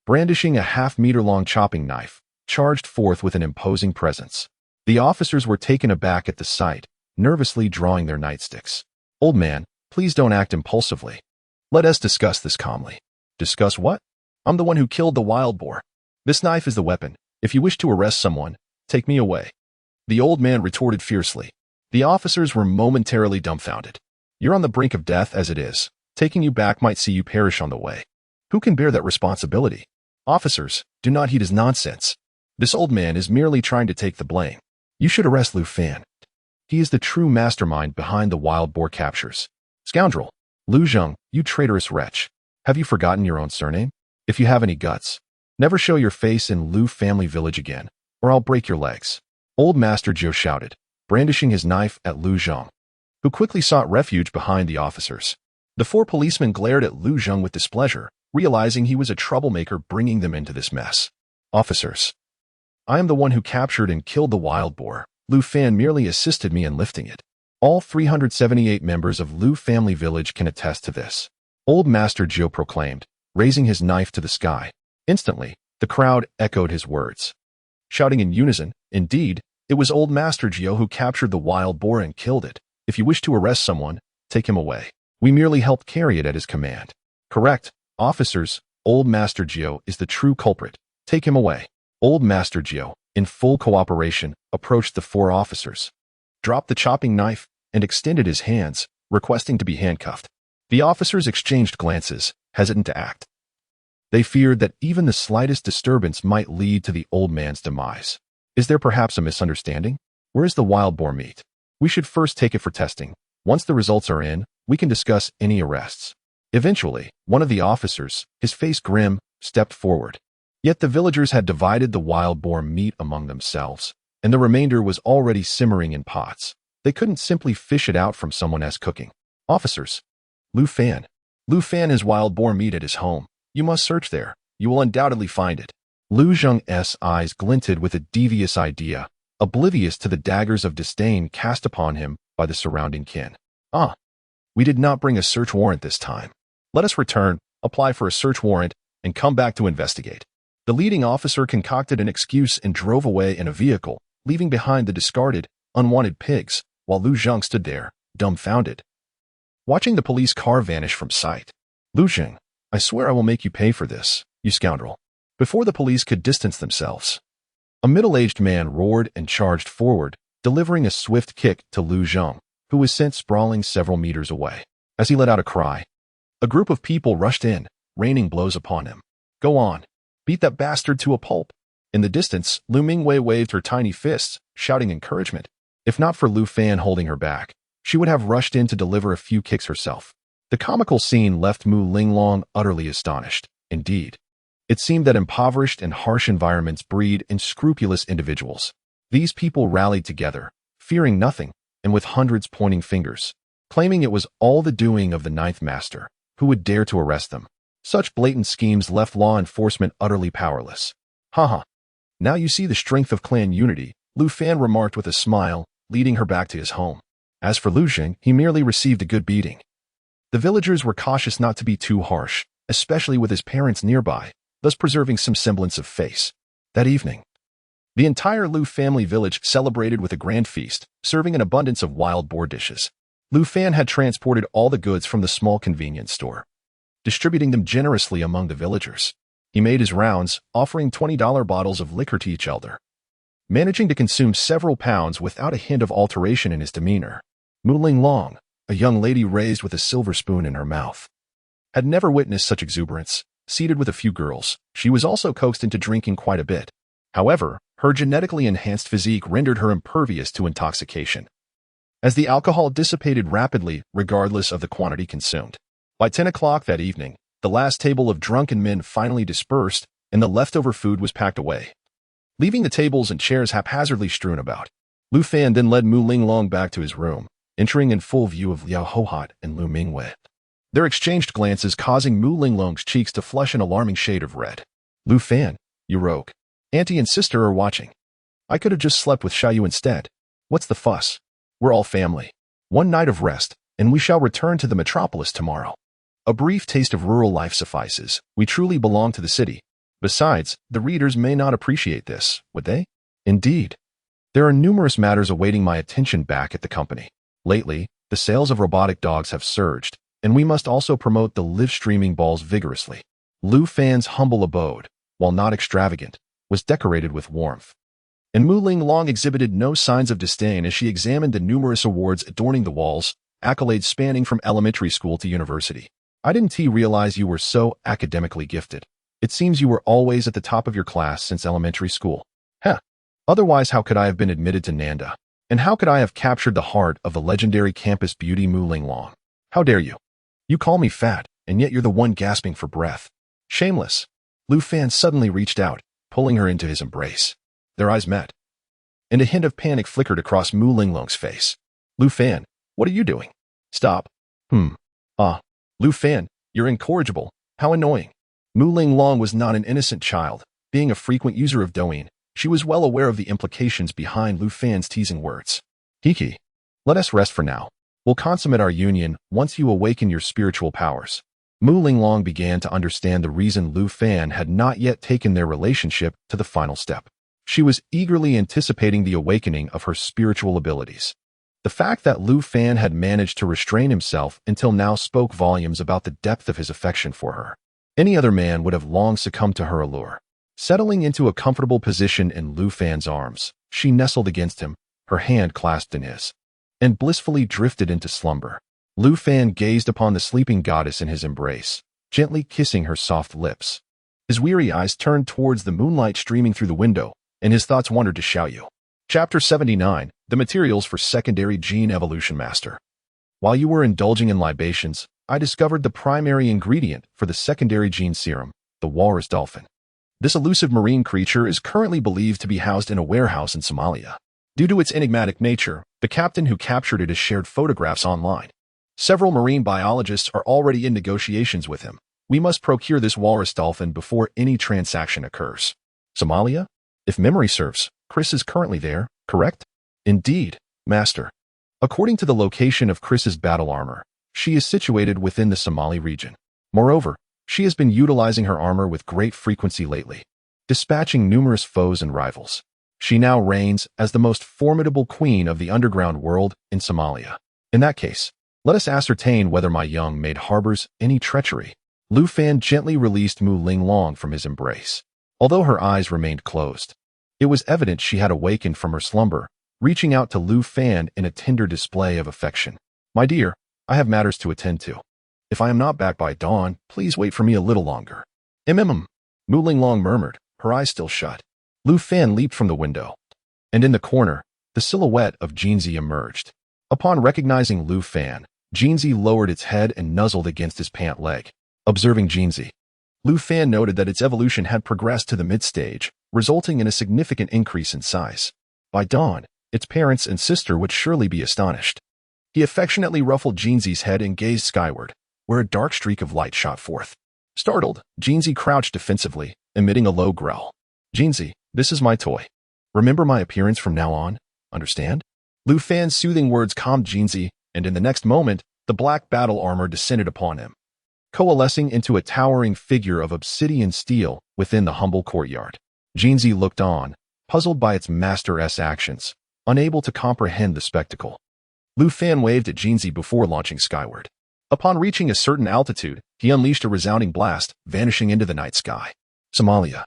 brandishing a half-meter-long chopping knife, charged forth with an imposing presence. The officers were taken aback at the sight, nervously drawing their nightsticks. "Old man, please don't act impulsively. Let us discuss this calmly." "Discuss what?" "I'm the one who killed the wild boar. This knife is the weapon. If you wish to arrest someone, take me away." The old man retorted fiercely. The officers were momentarily dumbfounded. "You're on the brink of death as it is. Taking you back might see you perish on the way. Who can bear that responsibility?" "Officers, do not heed his nonsense. This old man is merely trying to take the blame. You should arrest Lu Fan. He is the true mastermind behind the wild boar captures." "Scoundrel! Lu Zheng, you traitorous wretch. Have you forgotten your own surname? If you have any guts, never show your face in Lu family village again, or I'll break your legs." Old Master Jiu shouted, brandishing his knife at Lu Zheng, who quickly sought refuge behind the officers. The 4 policemen glared at Lu Zheng with displeasure, realizing he was a troublemaker bringing them into this mess. "Officers, I am the one who captured and killed the wild boar. Lu Fan merely assisted me in lifting it. All 378 members of Lu family village can attest to this," Old Master Jiu proclaimed, raising his knife to the sky. Instantly, the crowd echoed his words, shouting in unison, "Indeed, it was Old Master Jiu who captured the wild boar and killed it. If you wish to arrest someone, take him away. We merely helped carry it at his command." "Correct, officers. Old Master Jiu is the true culprit. Take him away." Old Master Jiu, in full cooperation, approached the 4 officers, dropped the chopping knife, and extended his hands, requesting to be handcuffed. The officers exchanged glances, hesitant to act. They feared that even the slightest disturbance might lead to the old man's demise. "Is there perhaps a misunderstanding? Where is the wild boar meat? We should first take it for testing. Once the results are in, we can discuss any arrests." Eventually, one of the officers, his face grim, stepped forward. Yet the villagers had divided the wild boar meat among themselves, and the remainder was already simmering in pots. They couldn't simply fish it out from someone else cooking. "Officers, Lu Fan has wild boar meat at his home. You must search there. You will undoubtedly find it." Lu Zheng's eyes glinted with a devious idea, oblivious to the daggers of disdain cast upon him by the surrounding kin. "Ah, we did not bring a search warrant this time. Let us return, apply for a search warrant, and come back to investigate." The leading officer concocted an excuse and drove away in a vehicle, leaving behind the discarded, unwanted pigs, while Lu Zheng stood there, dumbfounded, watching the police car vanish from sight. "Lu Zheng, I swear I will make you pay for this, you scoundrel." Before the police could distance themselves, a middle-aged man roared and charged forward, delivering a swift kick to Lu Zheng, who was sent sprawling several meters away. As he let out a cry, a group of people rushed in, raining blows upon him. "Go on. Beat that bastard to a pulp." In the distance, Lu Mingwei waved her tiny fists, shouting encouragement. If not for Lu Fan holding her back, she would have rushed in to deliver a few kicks herself. The comical scene left Mu Linglong utterly astonished. Indeed, it seemed that impoverished and harsh environments breed unscrupulous individuals. These people rallied together, fearing nothing, and with hundreds pointing fingers, claiming it was all the doing of the Ninth Master, who would dare to arrest them. Such blatant schemes left law enforcement utterly powerless. "Haha. Now you see the strength of clan unity," Lu Fan remarked with a smile, leading her back to his home. As for Lu Zheng, he merely received a good beating. The villagers were cautious not to be too harsh, especially with his parents nearby, thus preserving some semblance of face. That evening, the entire Lu family village celebrated with a grand feast, serving an abundance of wild boar dishes. Lu Fan had transported all the goods from the small convenience store, distributing them generously among the villagers. He made his rounds, offering $20 bottles of liquor to each elder, managing to consume several pounds without a hint of alteration in his demeanor. Mu Linglong, a young lady raised with a silver spoon in her mouth, had never witnessed such exuberance. Seated with a few girls, she was also coaxed into drinking quite a bit. However, her genetically enhanced physique rendered her impervious to intoxication, as the alcohol dissipated rapidly regardless of the quantity consumed. By 10 o'clock that evening, the last table of drunken men finally dispersed, and the leftover food was packed away, leaving the tables and chairs haphazardly strewn about. Lu Fan then led Mu Linglong back to his room, entering in full view of Liao Hohot and Lu Mingwei. Their exchanged glances causing Mu Linglong's cheeks to flush an alarming shade of red. "Lu Fan, you rogue. Auntie and sister are watching. I could have just slept with Xiaoyu instead. What's the fuss? We're all family. One night of rest, and we shall return to the metropolis tomorrow. A brief taste of rural life suffices. We truly belong to the city. Besides, the readers may not appreciate this, would they? Indeed. There are numerous matters awaiting my attention back at the company. Lately, the sales of robotic dogs have surged, and we must also promote the live streaming balls vigorously. Lu Fan's humble abode, while not extravagant, was decorated with warmth. And Mu Ling Long exhibited no signs of disdain as she examined the numerous awards adorning the walls, accolades spanning from elementary school to university. I didn't realize you were so academically gifted. It seems you were always at the top of your class since elementary school. Heh. Otherwise, how could I have been admitted to Nanda? And how could I have captured the heart of the legendary campus beauty Mu Ling Long? How dare you? You call me fat, and yet you're the one gasping for breath. Shameless. Lu Fan suddenly reached out, pulling her into his embrace. Their eyes met, and a hint of panic flickered across Mu Ling Long's face. Lu Fan, what are you doing? Stop. Lu Fan, you're incorrigible. How annoying. Mu Ling Long was not an innocent child. Being a frequent user of Douyin, she was well aware of the implications behind Lu Fan's teasing words. Hiki, let us rest for now. We'll consummate our union once you awaken your spiritual powers. Mu Ling Long began to understand the reason Lu Fan had not yet taken their relationship to the final step. She was eagerly anticipating the awakening of her spiritual abilities. The fact that Lu Fan had managed to restrain himself until now spoke volumes about the depth of his affection for her. Any other man would have long succumbed to her allure. Settling into a comfortable position in Lu Fan's arms, she nestled against him, her hand clasped in his, and blissfully drifted into slumber. Lu Fan gazed upon the sleeping goddess in his embrace, gently kissing her soft lips. His weary eyes turned towards the moonlight streaming through the window, and his thoughts wandered to Xiaoyu. Chapter 79, The Materials for Secondary Gene Evolution Master. While you were indulging in libations, I discovered the primary ingredient for the secondary gene serum, the walrus dolphin. This elusive marine creature is currently believed to be housed in a warehouse in Somalia. Due to its enigmatic nature, the captain who captured it has shared photographs online. Several marine biologists are already in negotiations with him. We must procure this walrus dolphin before any transaction occurs. Somalia? If memory serves, Chris is currently there, correct? Indeed, Master. According to the location of Chris's battle armor, she is situated within the Somali region. Moreover, she has been utilizing her armor with great frequency lately, dispatching numerous foes and rivals. She now reigns as the most formidable queen of the underground world in Somalia. In that case, let us ascertain whether my young maid harbors any treachery. Lu Fan gently released Mu Ling Long from his embrace. Although her eyes remained closed, it was evident she had awakened from her slumber, reaching out to Lu Fan in a tender display of affection. My dear, I have matters to attend to. If I am not back by dawn, please wait for me a little longer. Mu Ling Long murmured, her eyes still shut. Lu Fan leaped from the window, and in the corner, the silhouette of Jinzi emerged. Upon recognizing Lu Fan, Jinzi lowered its head and nuzzled against his pant leg. Observing Jinzi, Lu Fan noted that its evolution had progressed to the mid-stage, resulting in a significant increase in size. By dawn, its parents and sister would surely be astonished. He affectionately ruffled Jinzi's head and gazed skyward, where a dark streak of light shot forth. Startled, Jinzi crouched defensively, emitting a low growl. Jinzi, this is my toy. Remember my appearance from now on, understand? Lu Fan's soothing words calmed Jinzi, and in the next moment, the black battle armor descended upon him, coalescing into a towering figure of obsidian steel within the humble courtyard. Jinzi looked on, puzzled by its master's actions, unable to comprehend the spectacle. Lu Fan waved at Jinzi before launching skyward. Upon reaching a certain altitude, he unleashed a resounding blast, vanishing into the night sky. Somalia,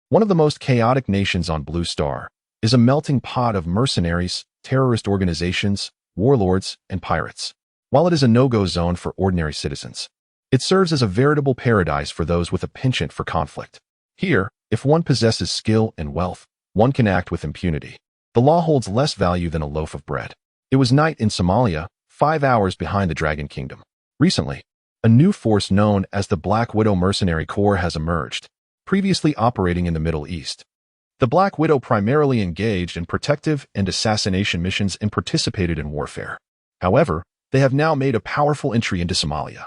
one of the most chaotic nations on Blue Star, is a melting pot of mercenaries, terrorist organizations, warlords, and pirates. While it is a no-go zone for ordinary citizens, it serves as a veritable paradise for those with a penchant for conflict. Here, if one possesses skill and wealth, one can act with impunity. The law holds less value than a loaf of bread. It was night in Somalia, 5 hours behind the Dragon Kingdom. Recently, a new force known as the Black Widow Mercenary Corps has emerged, previously operating in the Middle East. The Black Widow primarily engaged in protective and assassination missions and participated in warfare. However, they have now made a powerful entry into Somalia,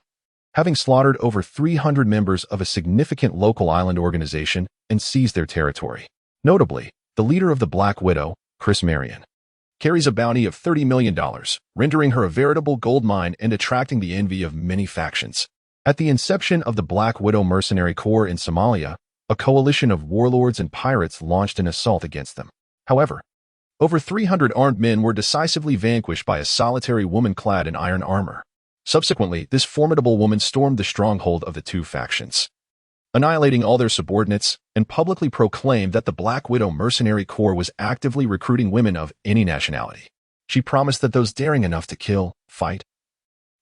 having slaughtered over 300 members of a significant local island organization and seized their territory. Notably, the leader of the Black Widow, Chris Marion, carries a bounty of $30 million, rendering her a veritable gold mine and attracting the envy of many factions. At the inception of the Black Widow Mercenary Corps in Somalia, a coalition of warlords and pirates launched an assault against them. However, over 300 armed men were decisively vanquished by a solitary woman clad in iron armor. Subsequently, this formidable woman stormed the stronghold of the two factions, annihilating all their subordinates, and publicly proclaimed that the Black Widow Mercenary Corps was actively recruiting women of any nationality. She promised that those daring enough to kill, fight,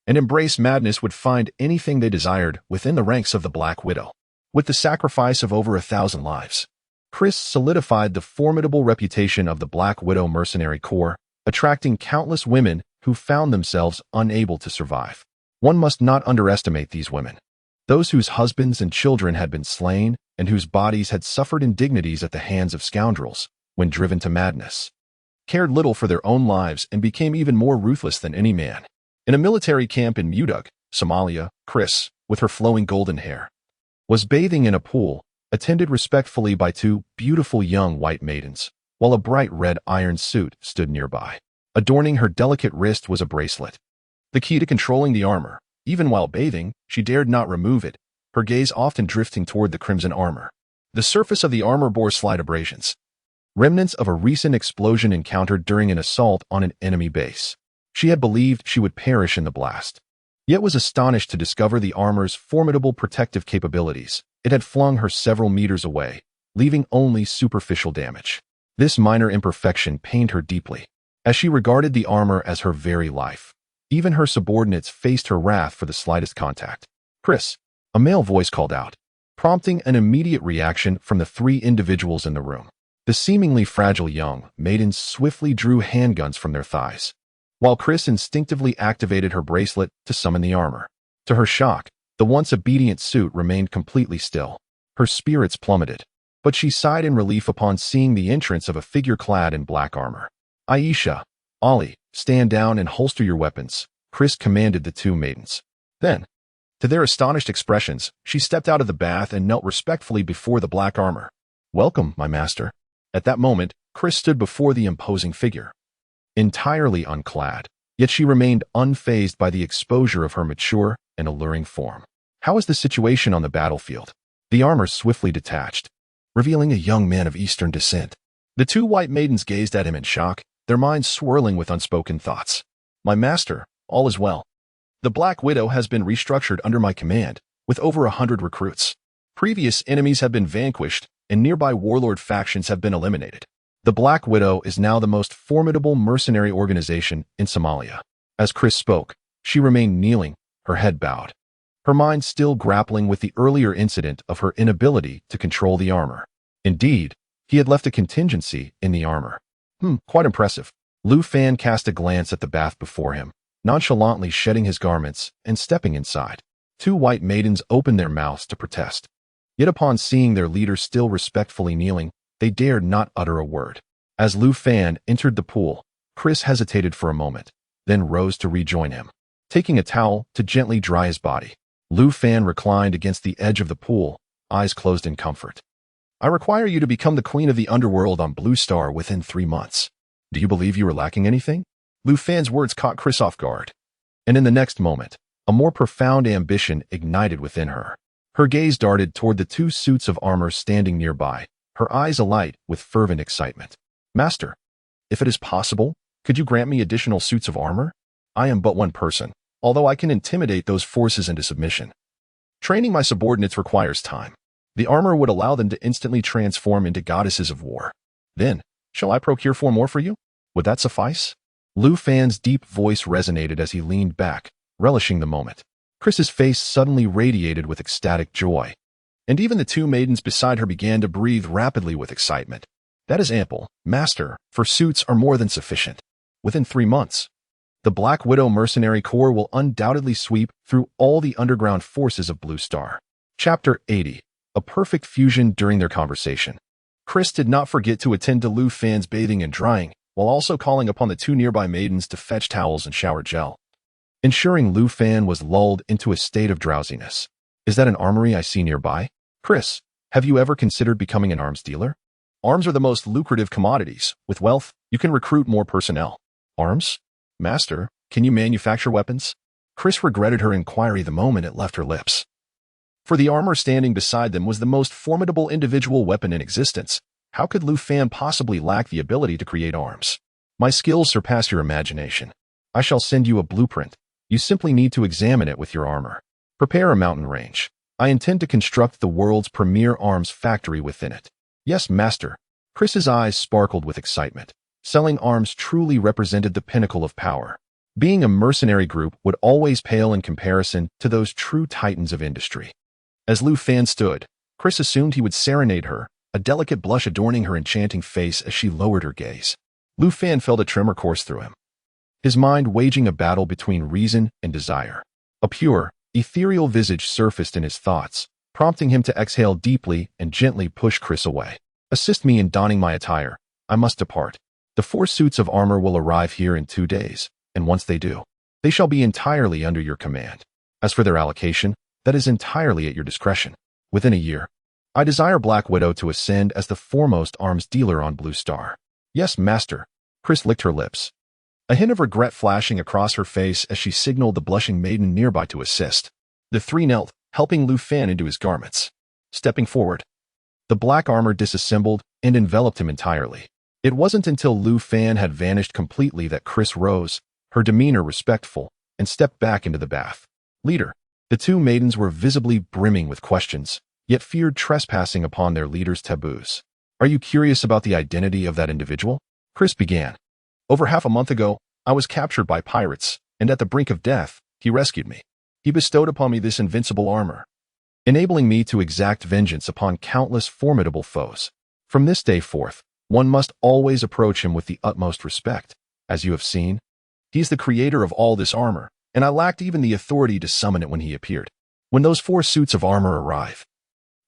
and embrace madness would find anything they desired within the ranks of the Black Widow. With the sacrifice of over 1,000 lives, Chris solidified the formidable reputation of the Black Widow Mercenary Corps, attracting countless women who found themselves unable to survive. One must not underestimate these women, those whose husbands and children had been slain and whose bodies had suffered indignities at the hands of scoundrels when driven to madness, cared little for their own lives and became even more ruthless than any man. In a military camp in Mudug, Somalia, Chris, with her flowing golden hair, was bathing in a pool, attended respectfully by two beautiful young white maidens, while a bright red iron suit stood nearby. Adorning her delicate wrist was a bracelet, the key to controlling the armor. Even while bathing, she dared not remove it, her gaze often drifting toward the crimson armor. The surface of the armor bore slight abrasions, remnants of a recent explosion encountered during an assault on an enemy base. She had believed she would perish in the blast, yet was astonished to discover the armor's formidable protective capabilities. It had flung her several meters away, leaving only superficial damage. This minor imperfection pained her deeply, as she regarded the armor as her very life. Even her subordinates faced her wrath for the slightest contact. "Chris," a male voice called out, prompting an immediate reaction from the three individuals in the room. The seemingly fragile young maidens swiftly drew handguns from their thighs, while Chris instinctively activated her bracelet to summon the armor. To her shock, the once obedient suit remained completely still. Her spirits plummeted, but she sighed in relief upon seeing the entrance of a figure clad in black armor. "Aisha, Ollie, stand down and holster your weapons," Chris commanded the two maidens. Then, to their astonished expressions, she stepped out of the bath and knelt respectfully before the black armor. "Welcome, my master." At that moment, Chris stood before the imposing figure, entirely unclad, yet she remained unfazed by the exposure of her mature and alluring form. "How is the situation on the battlefield?" The armor swiftly detached, revealing a young man of Eastern descent. The two white maidens gazed at him in shock, their minds swirling with unspoken thoughts. "My master, all is well. The Black Widow has been restructured under my command, with over 100 recruits. Previous enemies have been vanquished, and nearby warlord factions have been eliminated. The Black Widow is now the most formidable mercenary organization in Somalia." As Chris spoke, she remained kneeling, her head bowed, her mind still grappling with the earlier incident of her inability to control the armor. Indeed, he had left a contingency in the armor. Quite impressive. Lu Fan cast a glance at the bath before him, nonchalantly shedding his garments and stepping inside. Two white maidens opened their mouths to protest. Yet upon seeing their leader still respectfully kneeling, they dared not utter a word. As Lu Fan entered the pool, Chris hesitated for a moment, then rose to rejoin him. Taking a towel to gently dry his body, Lu Fan reclined against the edge of the pool, eyes closed in comfort. "I require you to become the queen of the underworld on Blue Star within 3 months. Do you believe you are lacking anything?" Lu Fan's words caught Chris off guard, and in the next moment, a more profound ambition ignited within her. Her gaze darted toward the two suits of armor standing nearby, her eyes alight with fervent excitement. "Master, if it is possible, could you grant me additional suits of armor? I am but one person, although I can intimidate those forces into submission. Training my subordinates requires time. The armor would allow them to instantly transform into goddesses of war. Then, shall I procure 4 more for you? Would that suffice?" Lu Fan's deep voice resonated as he leaned back, relishing the moment. Chris's face suddenly radiated with ecstatic joy, and even the two maidens beside her began to breathe rapidly with excitement. "That is ample, master, for suits are more than sufficient. Within 3 months, the Black Widow Mercenary Corps will undoubtedly sweep through all the underground forces of Blue Star." Chapter 80. A perfect fusion. During their conversation, Chris did not forget to attend to Lu Fan's bathing and drying, while also calling upon the two nearby maidens to fetch towels and shower gel, ensuring Lu Fan was lulled into a state of drowsiness. "Is that an armory I see nearby? Chris, have you ever considered becoming an arms dealer? Arms are the most lucrative commodities. With wealth, you can recruit more personnel." "Arms? Master, can you manufacture weapons?" Chris regretted her inquiry the moment it left her lips. for the armor standing beside them was the most formidable individual weapon in existence. How could Lu Fan possibly lack the ability to create arms? My skills surpass your imagination. I shall send you a blueprint. You simply need to examine it with your armor. Prepare a mountain range. I intend to construct the world's premier arms factory within it. Yes, master. Chris's eyes sparkled with excitement. Selling arms truly represented the pinnacle of power. Being a mercenary group would always pale in comparison to those true titans of industry. As Lu Fan stood, Chris assumed he would serenade her, a delicate blush adorning her enchanting face as she lowered her gaze. Lu Fan felt a tremor course through him, his mind waging a battle between reason and desire. A pure, ethereal visage surfaced in his thoughts, prompting him to exhale deeply and gently push Chris away. Assist me in donning my attire. I must depart. The 4 suits of armor will arrive here in 2 days, and once they do, they shall be entirely under your command. As for their allocation, that is entirely at your discretion. Within a year, I desire Black Widow to ascend as the foremost arms dealer on Blue Star. Yes, master. Chris licked her lips, a hint of regret flashing across her face as she signaled the blushing maiden nearby to assist. The 3 knelt, helping Lu Fan into his garments. Stepping forward, the black armor disassembled and enveloped him entirely. It wasn't until Lu Fan had vanished completely that Chris rose, her demeanor respectful, and stepped back into the bath. Leader. The 2 maidens were visibly brimming with questions, yet feared trespassing upon their leader's taboos. Are you curious about the identity of that individual? Chris began. Over half a month ago, I was captured by pirates, and at the brink of death, he rescued me. He bestowed upon me this invincible armor, enabling me to exact vengeance upon countless formidable foes. From this day forth, one must always approach him with the utmost respect. As you have seen, he's the creator of all this armor, and I lacked even the authority to summon it when he appeared. When those 4 suits of armor arrive,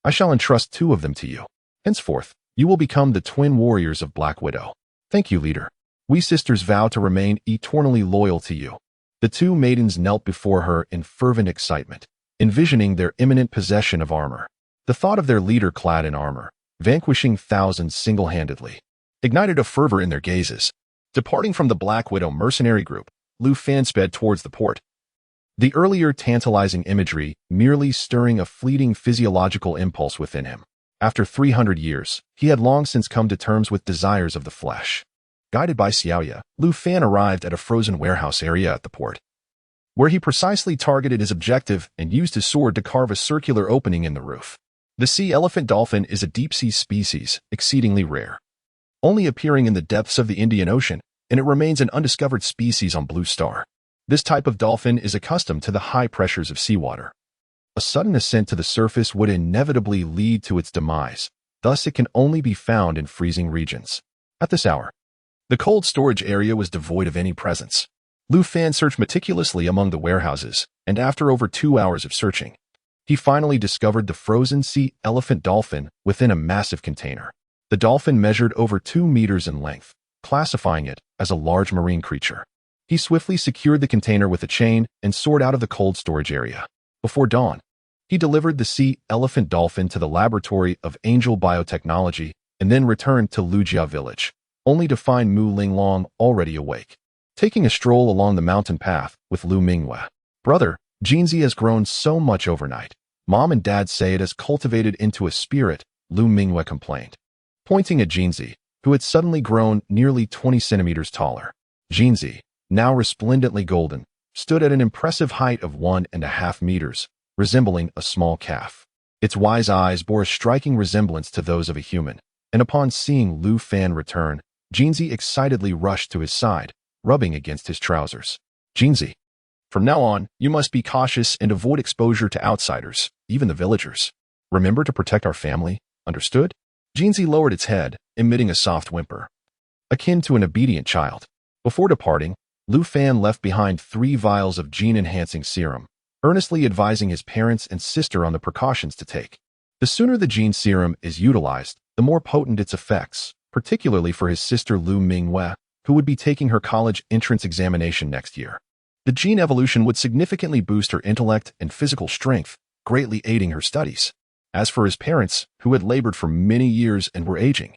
I shall entrust 2 of them to you. Henceforth, you will become the twin warriors of Black Widow. Thank you, leader. We sisters vow to remain eternally loyal to you. The 2 maidens knelt before her in fervent excitement, envisioning their imminent possession of armor. The thought of their leader clad in armor, vanquishing thousands single-handedly, ignited a fervor in their gazes. Departing from the Black Widow mercenary group, Lu Fan sped towards the port. The earlier tantalizing imagery merely stirring a fleeting physiological impulse within him. After 300 years, he had long since come to terms with desires of the flesh. Guided by Xiaoya, Lu Fan arrived at a frozen warehouse area at the port, where he precisely targeted his objective and used his sword to carve a circular opening in the roof. The sea elephant dolphin is a deep-sea species, exceedingly rare, only appearing in the depths of the Indian Ocean, and it remains an undiscovered species on Blue Star. This type of dolphin is accustomed to the high pressures of seawater. A sudden ascent to the surface would inevitably lead to its demise, thus it can only be found in freezing regions. At this hour, the cold storage area was devoid of any presence. Lu Fan searched meticulously among the warehouses, and after over 2 hours of searching, he finally discovered the frozen sea elephant dolphin within a massive container. The dolphin measured over 2 meters in length, classifying it as a large marine creature. He swiftly secured the container with a chain and soared out of the cold storage area. Before dawn, he delivered the sea elephant dolphin to the laboratory of Angel Biotechnology and then returned to Lujia village, only to find Mu Linglong already awake, taking a stroll along the mountain path with Lu Minghua. Brother, Jinzi has grown so much overnight. Mom and Dad say it has cultivated into a spirit, Lu Minghua complained, pointing at Jinzi, who had suddenly grown nearly 20 centimeters taller. Jinzi, now resplendently golden, stood at an impressive height of 1.5 meters, resembling a small calf. Its wise eyes bore a striking resemblance to those of a human, and upon seeing Lu Fan return, Jinzi excitedly rushed to his side, rubbing against his trousers. Jinzi, from now on, you must be cautious and avoid exposure to outsiders, even the villagers. Remember to protect our family, understood? Jinzi lowered its head, emitting a soft whimper, akin to an obedient child. Before departing, Lu Fan left behind 3 vials of gene-enhancing serum, earnestly advising his parents and sister on the precautions to take. The sooner the gene serum is utilized, the more potent its effects, particularly for his sister Lu Minghua, who would be taking her college entrance examination next year. The gene evolution would significantly boost her intellect and physical strength, greatly aiding her studies. As for his parents, who had labored for many years and were aging,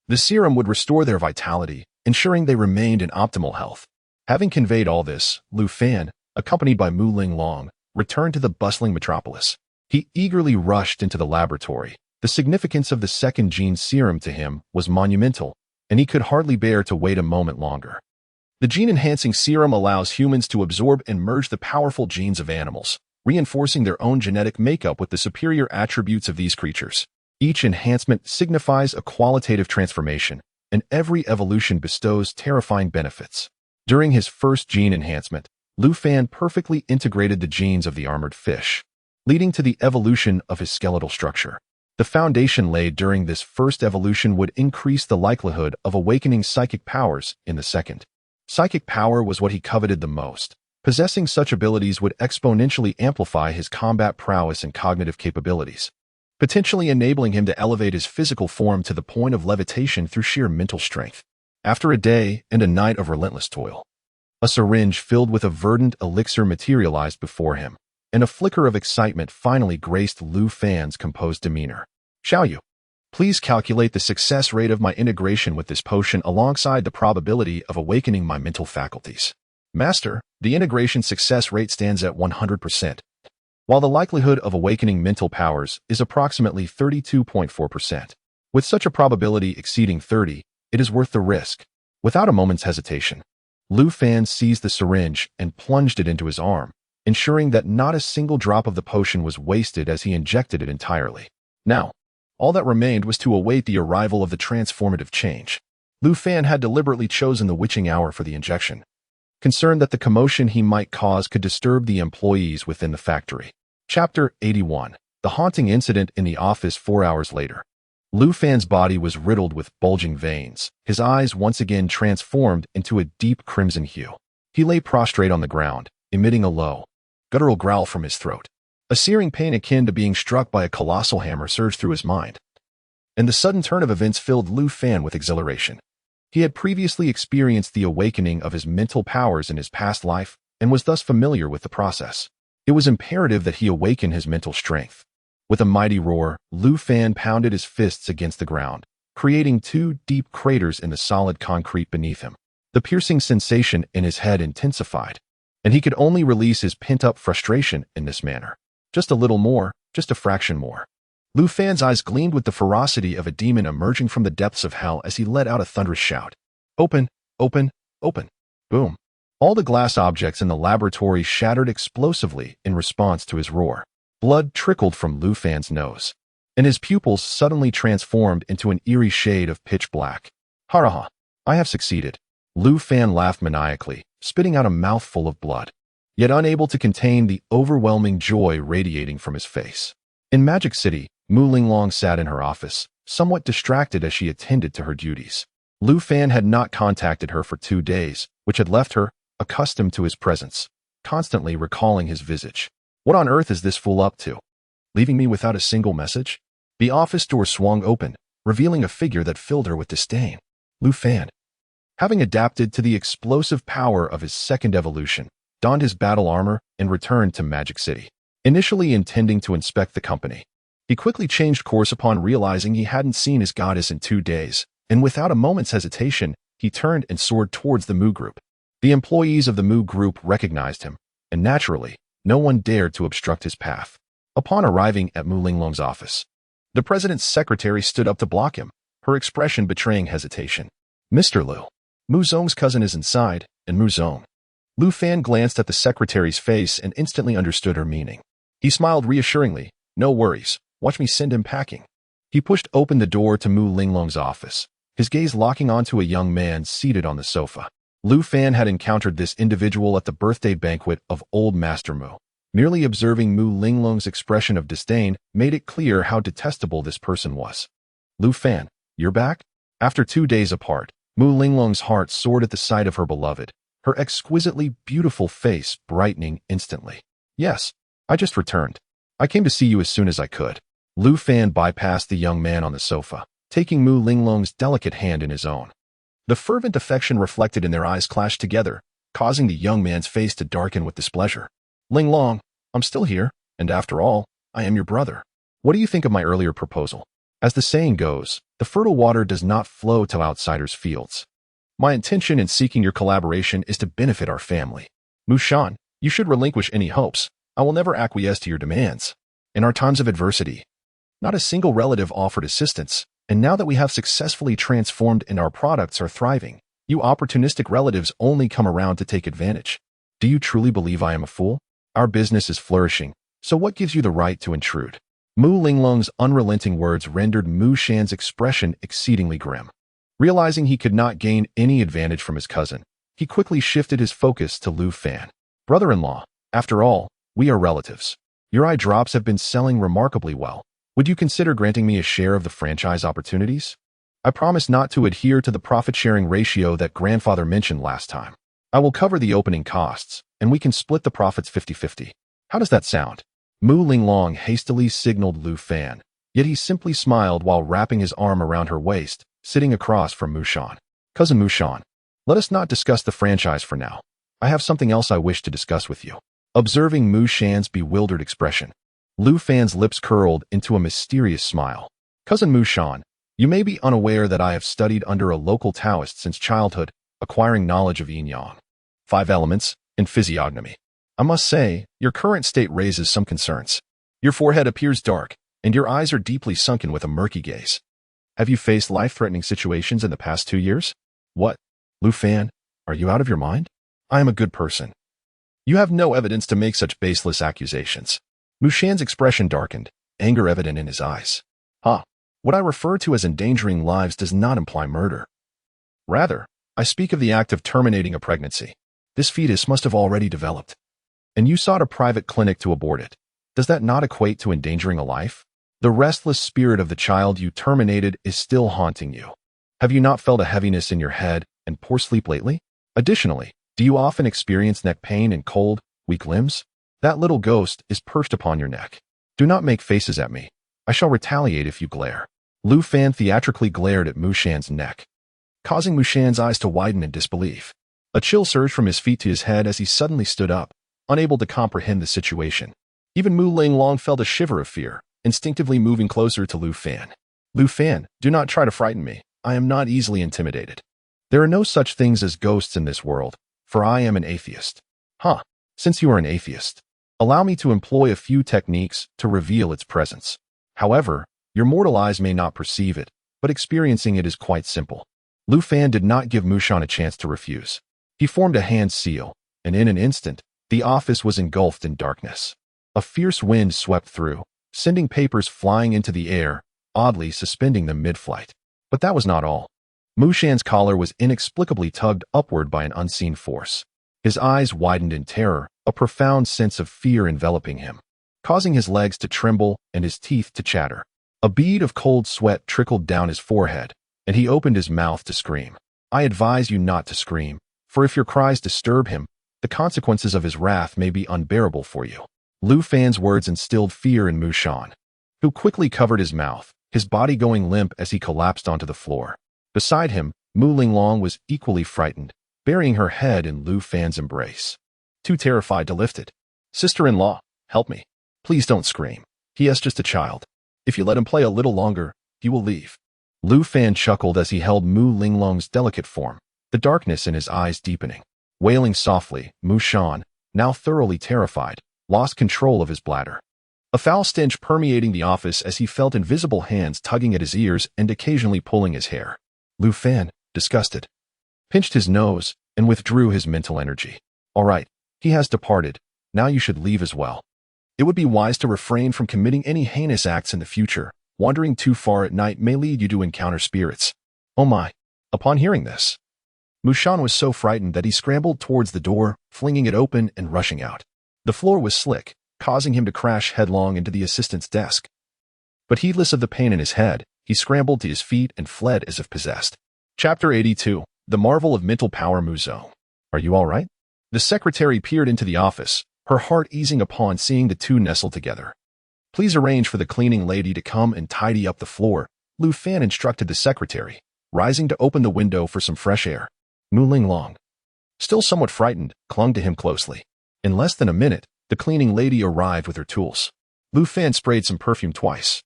the serum would restore their vitality, ensuring they remained in optimal health. Having conveyed all this, Lu Fan, accompanied by Mu Linglong, returned to the bustling metropolis. He eagerly rushed into the laboratory. The significance of the second gene serum to him was monumental, and he could hardly bear to wait a moment longer. The gene-enhancing serum allows humans to absorb and merge the powerful genes of animals, reinforcing their own genetic makeup with the superior attributes of these creatures. Each enhancement signifies a qualitative transformation, and every evolution bestows terrifying benefits. During his first gene enhancement, Lu Fan perfectly integrated the genes of the armored fish, leading to the evolution of his skeletal structure. The foundation laid during this first evolution would increase the likelihood of awakening psychic powers in the second. Psychic power was what he coveted the most. Possessing such abilities would exponentially amplify his combat prowess and cognitive capabilities, potentially enabling him to elevate his physical form to the point of levitation through sheer mental strength. After a day and a night of relentless toil, a syringe filled with a verdant elixir materialized before him, and a flicker of excitement finally graced Lu Fan's composed demeanor. "Shall you please calculate the success rate of my integration with this potion alongside the probability of awakening my mental faculties?" "Master, the integration success rate stands at 100%, while the likelihood of awakening mental powers is approximately 32.4%. With such a probability exceeding 30, it is worth the risk." Without a moment's hesitation, Lu Fan seized the syringe and plunged it into his arm, ensuring that not a single drop of the potion was wasted as he injected it entirely. Now, all that remained was to await the arrival of the transformative change. Lu Fan had deliberately chosen the witching hour for the injection, concerned that the commotion he might cause could disturb the employees within the factory. Chapter 81. The haunting incident in the office 4 hours later. Lu Fan's body was riddled with bulging veins, his eyes once again transformed into a deep crimson hue. He lay prostrate on the ground, emitting a low, guttural growl from his throat. A searing pain akin to being struck by a colossal hammer surged through his mind, and the sudden turn of events filled Lu Fan with exhilaration. He had previously experienced the awakening of his mental powers in his past life and was thus familiar with the process. It was imperative that he awaken his mental strength. With a mighty roar, Lu Fan pounded his fists against the ground, creating 2 deep craters in the solid concrete beneath him. The piercing sensation in his head intensified, and he could only release his pent-up frustration in this manner. Just a little more, just a fraction more. Lu Fan's eyes gleamed with the ferocity of a demon emerging from the depths of hell as he let out a thunderous shout. "Open, open, open." Boom. All the glass objects in the laboratory shattered explosively in response to his roar. Blood trickled from Lu Fan's nose, and his pupils suddenly transformed into an eerie shade of pitch black. "Haraha, I have succeeded." Lu Fan laughed maniacally, spitting out a mouthful of blood, yet unable to contain the overwhelming joy radiating from his face. In Magic City, Mu Linglong sat in her office, somewhat distracted as she attended to her duties. Lu Fan had not contacted her for 2 days, which had left her accustomed to his presence, constantly recalling his visage. What on earth is this fool up to? Leaving me without a single message? The office door swung open, revealing a figure that filled her with disdain. Lu Fan, having adapted to the explosive power of his second evolution, donned his battle armor and returned to Magic City. Initially intending to inspect the company, he quickly changed course upon realizing he hadn't seen his goddess in 2 days, and without a moment's hesitation, he turned and soared towards the Mu Group. The employees of the Mu Group recognized him, and naturally, no one dared to obstruct his path. Upon arriving at Mu Linglong's office, the president's secretary stood up to block him, her expression betraying hesitation. "Mr. Lu, Mu Zong's cousin is inside, and Mu Zong." Lu Fan glanced at the secretary's face and instantly understood her meaning. He smiled reassuringly. "No worries, watch me send him packing." He pushed open the door to Mu Linglong's office, his gaze locking onto a young man seated on the sofa. Lu Fan had encountered this individual at the birthday banquet of Old Master Mu. Merely observing Mu Linglong's expression of disdain made it clear how detestable this person was. "Lu Fan, you're back?" After 2 days apart, Mu Linglong's heart soared at the sight of her beloved, her exquisitely beautiful face brightening instantly. "Yes, I just returned. I came to see you as soon as I could." Lu Fan bypassed the young man on the sofa, taking Mu Linglong's delicate hand in his own. The fervent affection reflected in their eyes clashed together, causing the young man's face to darken with displeasure. "Linglong, I'm still here, and after all, I am your brother. What do you think of my earlier proposal? As the saying goes, the fertile water does not flow to outsiders' fields. My intention in seeking your collaboration is to benefit our family. Mu Shan, you should relinquish any hopes. I will never acquiesce to your demands." in our times of adversity. Not a single relative offered assistance, and now that we have successfully transformed and our products are thriving, you opportunistic relatives only come around to take advantage. Do you truly believe I am a fool? Our business is flourishing, so what gives you the right to intrude? Mu Linglong's unrelenting words rendered Mu Shan's expression exceedingly grim. Realizing he could not gain any advantage from his cousin, he quickly shifted his focus to Lu Fan. Brother-in-law, after all, we are relatives. Your eye drops have been selling remarkably well. Would you consider granting me a share of the franchise opportunities? I promise not to adhere to the profit-sharing ratio that grandfather mentioned last time. I will cover the opening costs, and we can split the profits 50-50. How does that sound? Mu Linglong hastily signaled Lu Fan, yet he simply smiled while wrapping his arm around her waist, sitting across from Mu Shan. Cousin Mu Shan, let us not discuss the franchise for now. I have something else I wish to discuss with you. Observing Mu Shan's bewildered expression, Lu Fan's lips curled into a mysterious smile. Cousin Mu Shan, you may be unaware that I have studied under a local Taoist since childhood, acquiring knowledge of yin-yang, 5 elements, and physiognomy. I must say, your current state raises some concerns. Your forehead appears dark, and your eyes are deeply sunken with a murky gaze. Have you faced life-threatening situations in the past 2 years? What? Lu Fan, are you out of your mind? I am a good person. You have no evidence to make such baseless accusations. Mu Shan's expression darkened, anger evident in his eyes. What I refer to as endangering lives does not imply murder. Rather, I speak of the act of terminating a pregnancy. This fetus must have already developed. And you sought a private clinic to abort it. Does that not equate to endangering a life? The restless spirit of the child you terminated is still haunting you. Have you not felt a heaviness in your head and poor sleep lately? Additionally, do you often experience neck pain and cold, weak limbs? That little ghost is perched upon your neck. Do not make faces at me. I shall retaliate if you glare. Lu Fan theatrically glared at Mu Shan's neck, causing Mu Shan's eyes to widen in disbelief. A chill surged from his feet to his head as he suddenly stood up, unable to comprehend the situation. Even Mu Linglong felt a shiver of fear, instinctively moving closer to Lu Fan. Lu Fan, do not try to frighten me. I am not easily intimidated. There are no such things as ghosts in this world, for I am an atheist. Since you are an atheist, allow me to employ a few techniques to reveal its presence. However, your mortal eyes may not perceive it, but experiencing it is quite simple. Lu Fan did not give Mu Shan a chance to refuse. He formed a hand seal, and in an instant, the office was engulfed in darkness. A fierce wind swept through, sending papers flying into the air, oddly suspending them mid-flight. But that was not all. Mu Shan's collar was inexplicably tugged upward by an unseen force. His eyes widened in terror, a profound sense of fear enveloping him, causing his legs to tremble and his teeth to chatter. A bead of cold sweat trickled down his forehead, and he opened his mouth to scream. I advise you not to scream, for if your cries disturb him, the consequences of his wrath may be unbearable for you. Lu Fan's words instilled fear in Mu Shan, who quickly covered his mouth, his body going limp as he collapsed onto the floor. Beside him, Mu Linglong was equally frightened, burying her head in Lu Fan's embrace, too terrified to lift it. Sister-in-law, help me. Please don't scream. He is just a child. If you let him play a little longer, he will leave. Lu Fan chuckled as he held Mu Linglong's delicate form, the darkness in his eyes deepening. Wailing softly, Mu Shan, now thoroughly terrified, lost control of his bladder. A foul stench permeating the office as he felt invisible hands tugging at his ears and occasionally pulling his hair. Lu Fan, disgusted, pinched his nose and withdrew his mental energy. All right, he has departed. Now you should leave as well. It would be wise to refrain from committing any heinous acts in the future. Wandering too far at night may lead you to encounter spirits. Oh my. Upon hearing this, Mu Shan was so frightened that he scrambled towards the door, flinging it open and rushing out. The floor was slick, causing him to crash headlong into the assistant's desk. But heedless of the pain in his head, he scrambled to his feet and fled as if possessed. Chapter 82. The Marvel of Mental Power. Muzo. Are you all right? The secretary peered into the office, her heart easing upon seeing the two nestled together. Please arrange for the cleaning lady to come and tidy up the floor, Lu Fan instructed the secretary, rising to open the window for some fresh air. Mu Linglong, still somewhat frightened, clung to him closely. In less than a minute, the cleaning lady arrived with her tools. Lu Fan sprayed some perfume twice,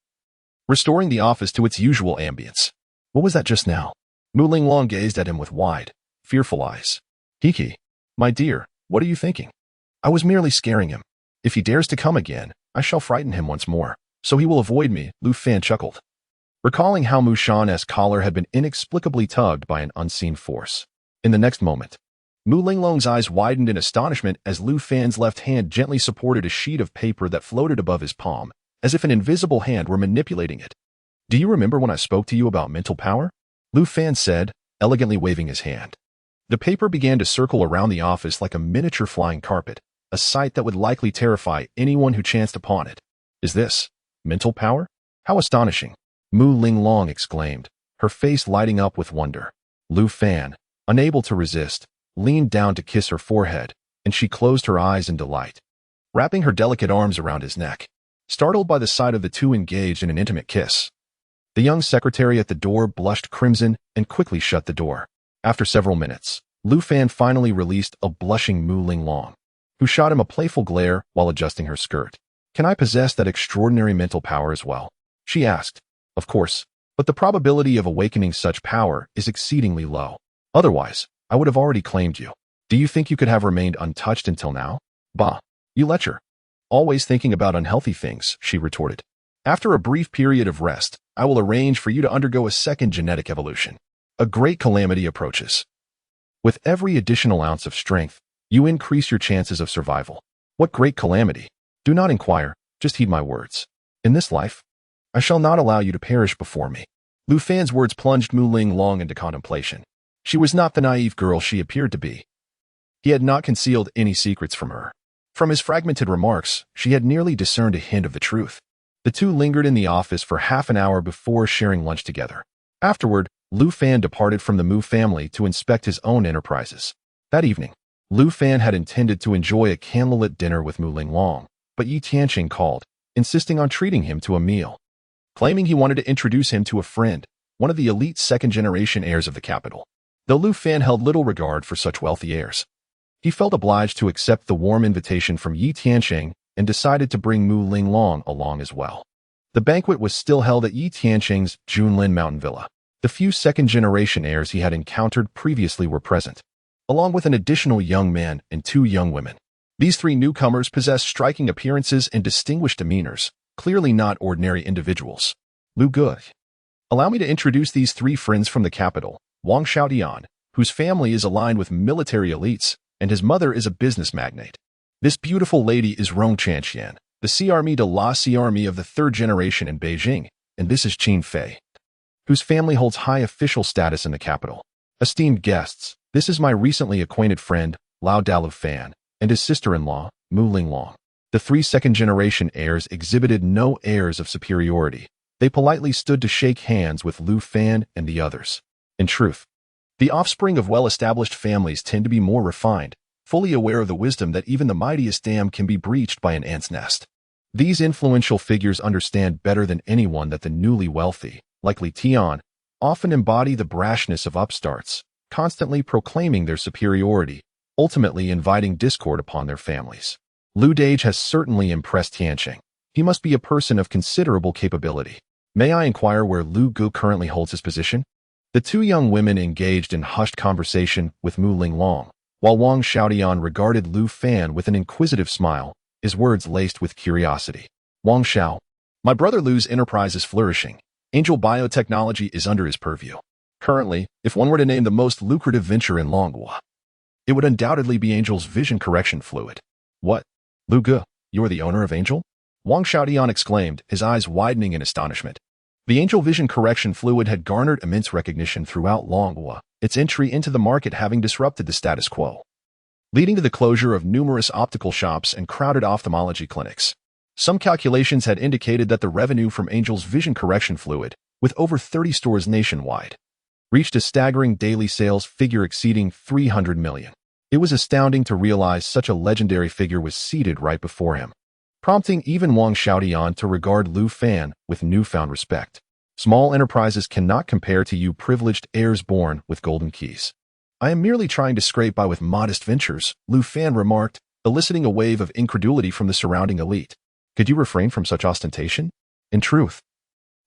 restoring the office to its usual ambience. What was that just now? Mu Linglong gazed at him with wide, fearful eyes. Hiki, my dear, what are you thinking? I was merely scaring him. If he dares to come again, I shall frighten him once more, so he will avoid me, Lu Fan chuckled, recalling how Mushan's collar had been inexplicably tugged by an unseen force. In the next moment, Mu Linglong's eyes widened in astonishment as Lu Fan's left hand gently supported a sheet of paper that floated above his palm, as if an invisible hand were manipulating it. Do you remember when I spoke to you about mental power? Lu Fan said, elegantly waving his hand. The paper began to circle around the office like a miniature flying carpet, a sight that would likely terrify anyone who chanced upon it. Is this mental power? How astonishing! Mu Linglong exclaimed, her face lighting up with wonder. Lu Fan, unable to resist, leaned down to kiss her forehead, and she closed her eyes in delight, wrapping her delicate arms around his neck, startled by the sight of the two engaged in an intimate kiss. The young secretary at the door blushed crimson and quickly shut the door. After several minutes, Lu Fan finally released a blushing Mu Linglong, who shot him a playful glare while adjusting her skirt. Can I possess that extraordinary mental power as well? She asked. Of course, but the probability of awakening such power is exceedingly low. Otherwise, I would have already claimed you. Do you think you could have remained untouched until now? Bah, you lecher. Always thinking about unhealthy things, she retorted. After a brief period of rest, I will arrange for you to undergo a second genetic evolution. A great calamity approaches. With every additional ounce of strength, you increase your chances of survival. What great calamity? Do not inquire, just heed my words. In this life, I shall not allow you to perish before me. Lu Fan's words plunged Mu Linglong into contemplation. She was not the naive girl she appeared to be. He had not concealed any secrets from her. From his fragmented remarks, she had nearly discerned a hint of the truth. The two lingered in the office for half an hour before sharing lunch together. Afterward, Lu Fan departed from the Mu family to inspect his own enterprises. That evening, Lu Fan had intended to enjoy a candlelit dinner with Mu Linglong, but Yi Tianqing called, insisting on treating him to a meal, claiming he wanted to introduce him to a friend, one of the elite second-generation heirs of the capital. Though Lu Fan held little regard for such wealthy heirs, he felt obliged to accept the warm invitation from Yi Tianqing and decided to bring Mu Linglong along as well. The banquet was still held at Yi Tianqing's Junlin Mountain Villa. The few second-generation heirs he had encountered previously were present, along with an additional young man and two young women. These three newcomers possessed striking appearances and distinguished demeanors, clearly not ordinary individuals. Lu Gu. Allow me to introduce these three friends from the capital. Wang Xiaodian, whose family is aligned with military elites, and his mother is a business magnate. This beautiful lady is Rong Chanxian, the C'Armee de la C'Armee of the third generation in Beijing, and this is Qin Fei, whose family holds high official status in the capital. Esteemed guests, this is my recently acquainted friend, Lao Dalu Fan, and his sister-in-law, Mu Linglong. The three second-generation heirs exhibited no airs of superiority. They politely stood to shake hands with Lu Fan and the others. In truth, the offspring of well-established families tend to be more refined, fully aware of the wisdom that even the mightiest dam can be breached by an ant's nest. These influential figures understand better than anyone that the newly wealthy, like Li Tian, often embody the brashness of upstarts, constantly proclaiming their superiority, ultimately inviting discord upon their families. Lu Dage has certainly impressed Tianqing. He must be a person of considerable capability. May I inquire where Lu Gu currently holds his position? The two young women engaged in hushed conversation with Mu Linglong, while Wang Xiaodian regarded Lu Fan with an inquisitive smile, his words laced with curiosity. Wang Xiao, my brother Lu's enterprise is flourishing. Angel biotechnology is under his purview. Currently, if one were to name the most lucrative venture in Longhua, it would undoubtedly be Angel's vision correction fluid. What? Lu Gu, you are the owner of Angel? Wang Xiaodian exclaimed, his eyes widening in astonishment. The Angel Vision Correction Fluid had garnered immense recognition throughout Longhua, its entry into the market having disrupted the status quo, leading to the closure of numerous optical shops and crowded ophthalmology clinics. Some calculations had indicated that the revenue from Angel's Vision Correction Fluid, with over 30 stores nationwide, reached a staggering daily sales figure exceeding 300 million. It was astounding to realize such a legendary figure was seated right before him, prompting even Wang Xiaodian to regard Lu Fan with newfound respect. Small enterprises cannot compare to you privileged heirs born with golden keys. I am merely trying to scrape by with modest ventures, Lu Fan remarked, eliciting a wave of incredulity from the surrounding elite. Could you refrain from such ostentation? In truth,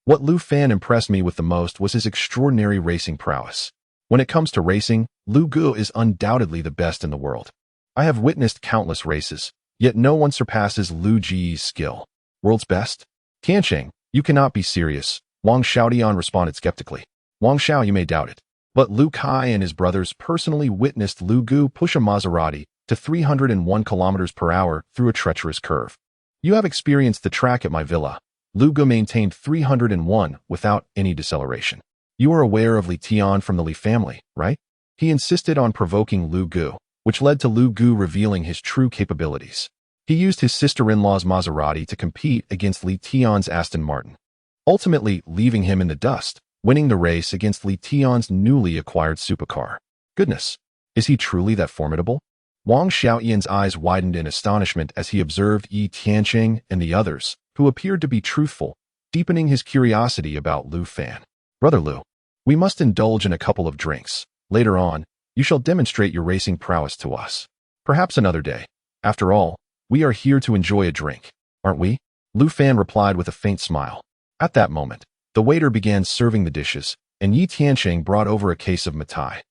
what Lu Fan impressed me with the most was his extraordinary racing prowess. When it comes to racing, Lu Gu is undoubtedly the best in the world. I have witnessed countless races, yet no one surpasses Lu Ji's skill. World's best? Tianqing, you cannot be serious, Wang Xiaodian responded skeptically. Wang Xiao, you may doubt it. But Lu Kai and his brothers personally witnessed Lu Gu push a Maserati to 301 kilometers per hour through a treacherous curve. You have experienced the track at my villa. Lu Gu maintained 301 without any deceleration. You are aware of Li Tian from the Li family, right? He insisted on provoking Lu Gu, which led to Lu Gu revealing his true capabilities. He used his sister-in-law's Maserati to compete against Li Tian's Aston Martin, ultimately leaving him in the dust, winning the race against Li Tian's newly acquired supercar. Goodness, is he truly that formidable? Wang Xiaoyan's eyes widened in astonishment as he observed Yi Tianqing and the others, who appeared to be truthful, deepening his curiosity about Lu Fan. Brother Lu, we must indulge in a couple of drinks. Later on, you shall demonstrate your racing prowess to us. Perhaps another day. After all, we are here to enjoy a drink, aren't we? Lu Fan replied with a faint smile. At that moment, the waiter began serving the dishes, and Yi Tianqing brought over a case of mitai.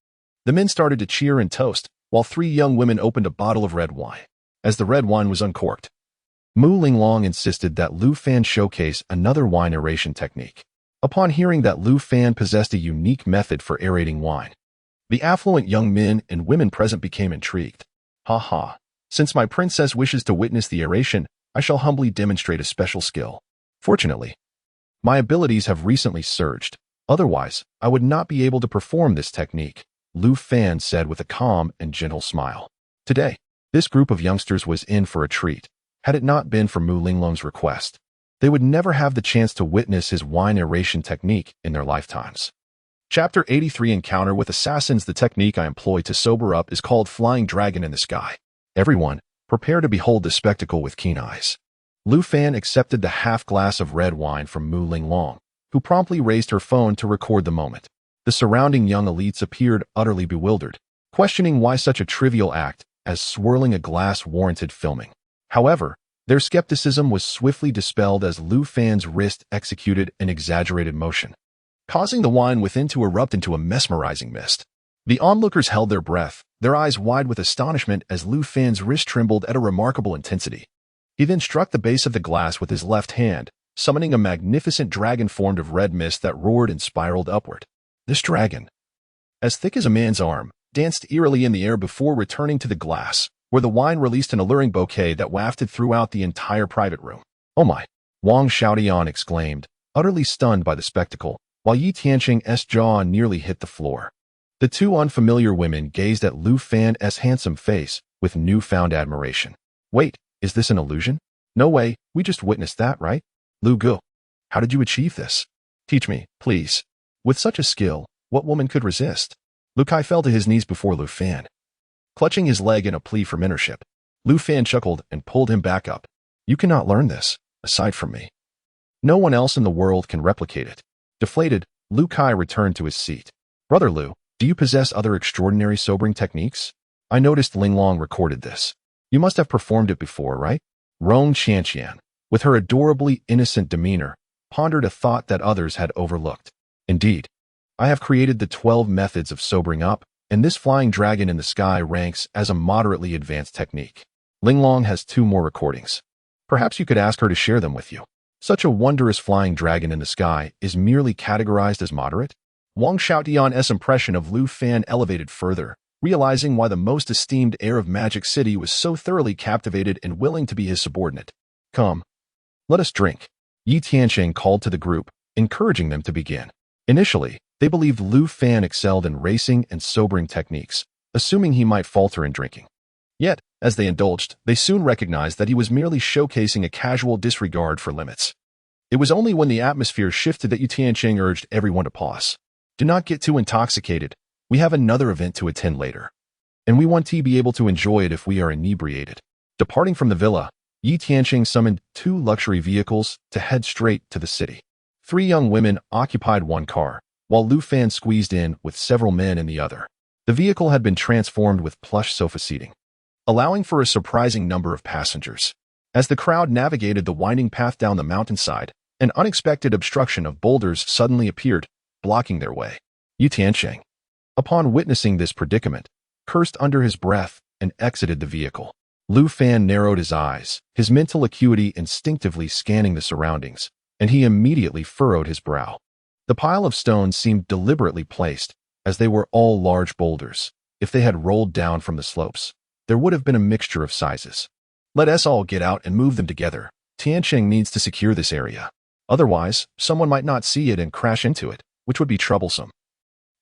The men started to cheer and toast, while three young women opened a bottle of red wine. As the red wine was uncorked, Mu Linglong insisted that Lu Fan showcase another wine aeration technique. Upon hearing that Lu Fan possessed a unique method for aerating wine, the affluent young men and women present became intrigued. Ha ha, since my princess wishes to witness the aeration, I shall humbly demonstrate a special skill. Fortunately, my abilities have recently surged. Otherwise, I would not be able to perform this technique, Lu Fan said with a calm and gentle smile. Today, this group of youngsters was in for a treat. Had it not been for Mu Linglong's request, they would never have the chance to witness his wine aeration technique in their lifetimes. Chapter 83 Encounter with Assassins. The technique I employ to sober up is called Flying Dragon in the Sky. Everyone, prepare to behold the spectacle with keen eyes. Lu Fan accepted the half glass of red wine from Mu Linglong, who promptly raised her phone to record the moment. The surrounding young elites appeared utterly bewildered, questioning why such a trivial act as swirling a glass warranted filming. However, their skepticism was swiftly dispelled as Lu Fan's wrist executed an exaggerated motion, causing the wine within to erupt into a mesmerizing mist. The onlookers held their breath, their eyes wide with astonishment as Lu Fan's wrist trembled at a remarkable intensity. He then struck the base of the glass with his left hand, summoning a magnificent dragon formed of red mist that roared and spiraled upward. This dragon, as thick as a man's arm, danced eerily in the air before returning to the glass, where the wine released an alluring bouquet that wafted throughout the entire private room. Oh my! Wang Xiaodian exclaimed, utterly stunned by the spectacle, while Yi Tianqing's jaw nearly hit the floor. The two unfamiliar women gazed at Lu Fan's handsome face with newfound admiration. Wait, is this an illusion? No way, we just witnessed that, right? Lu Gu, how did you achieve this? Teach me, please. With such a skill, what woman could resist? Lu Kai fell to his knees before Lu Fan, clutching his leg in a plea for mentorship. Lu Fan chuckled and pulled him back up. You cannot learn this, aside from me. No one else in the world can replicate it. Deflated, Lu Kai returned to his seat. Brother Lu, do you possess other extraordinary sobering techniques? I noticed Linglong recorded this. You must have performed it before, right? Rong Qianqian, with her adorably innocent demeanor, pondered a thought that others had overlooked. Indeed, I have created the 12 methods of sobering up, and this flying dragon in the sky ranks as a moderately advanced technique. Linglong has 2 more recordings. Perhaps you could ask her to share them with you. Such a wondrous flying dragon in the sky is merely categorized as moderate? Wang Xiaodian's impression of Lu Fan elevated further, realizing why the most esteemed heir of Magic City was so thoroughly captivated and willing to be his subordinate. Come, let us drink. Yi Tianqing called to the group, encouraging them to begin. Initially, they believed Lu Fan excelled in racing and sobering techniques, assuming he might falter in drinking. Yet, as they indulged, they soon recognized that he was merely showcasing a casual disregard for limits. It was only when the atmosphere shifted that Yi Tianqing urged everyone to pause. Do not get too intoxicated. We have another event to attend later, and we want to be able to enjoy it if we are inebriated. Departing from the villa, Yi Tianqing summoned 2 luxury vehicles to head straight to the city. 3 young women occupied one car, while Lu Fan squeezed in with several men in the other. The vehicle had been transformed with plush sofa seating, allowing for a surprising number of passengers. As the crowd navigated the winding path down the mountainside, an unexpected obstruction of boulders suddenly appeared, blocking their way. Yi Tianqing, upon witnessing this predicament, cursed under his breath and exited the vehicle. Lu Fan narrowed his eyes, his mental acuity instinctively scanning the surroundings, and he immediately furrowed his brow. The pile of stones seemed deliberately placed, as they were all large boulders. If they had rolled down from the slopes, there would have been a mixture of sizes. Let us all get out and move them together. Tianqing needs to secure this area. Otherwise, someone might not see it and crash into it, which would be troublesome,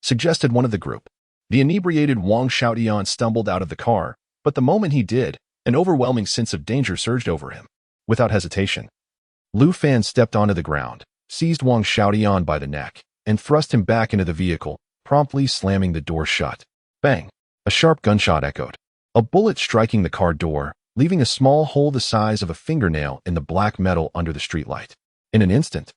suggested one of the group. The inebriated Wang Xiaotian stumbled out of the car, but the moment he did, an overwhelming sense of danger surged over him. Without hesitation, Lu Fan stepped onto the ground, seized Wang Xiaotian by the neck, and thrust him back into the vehicle, promptly slamming the door shut. Bang! A sharp gunshot echoed, a bullet striking the car door, leaving a small hole the size of a fingernail in the black metal under the streetlight. In an instant,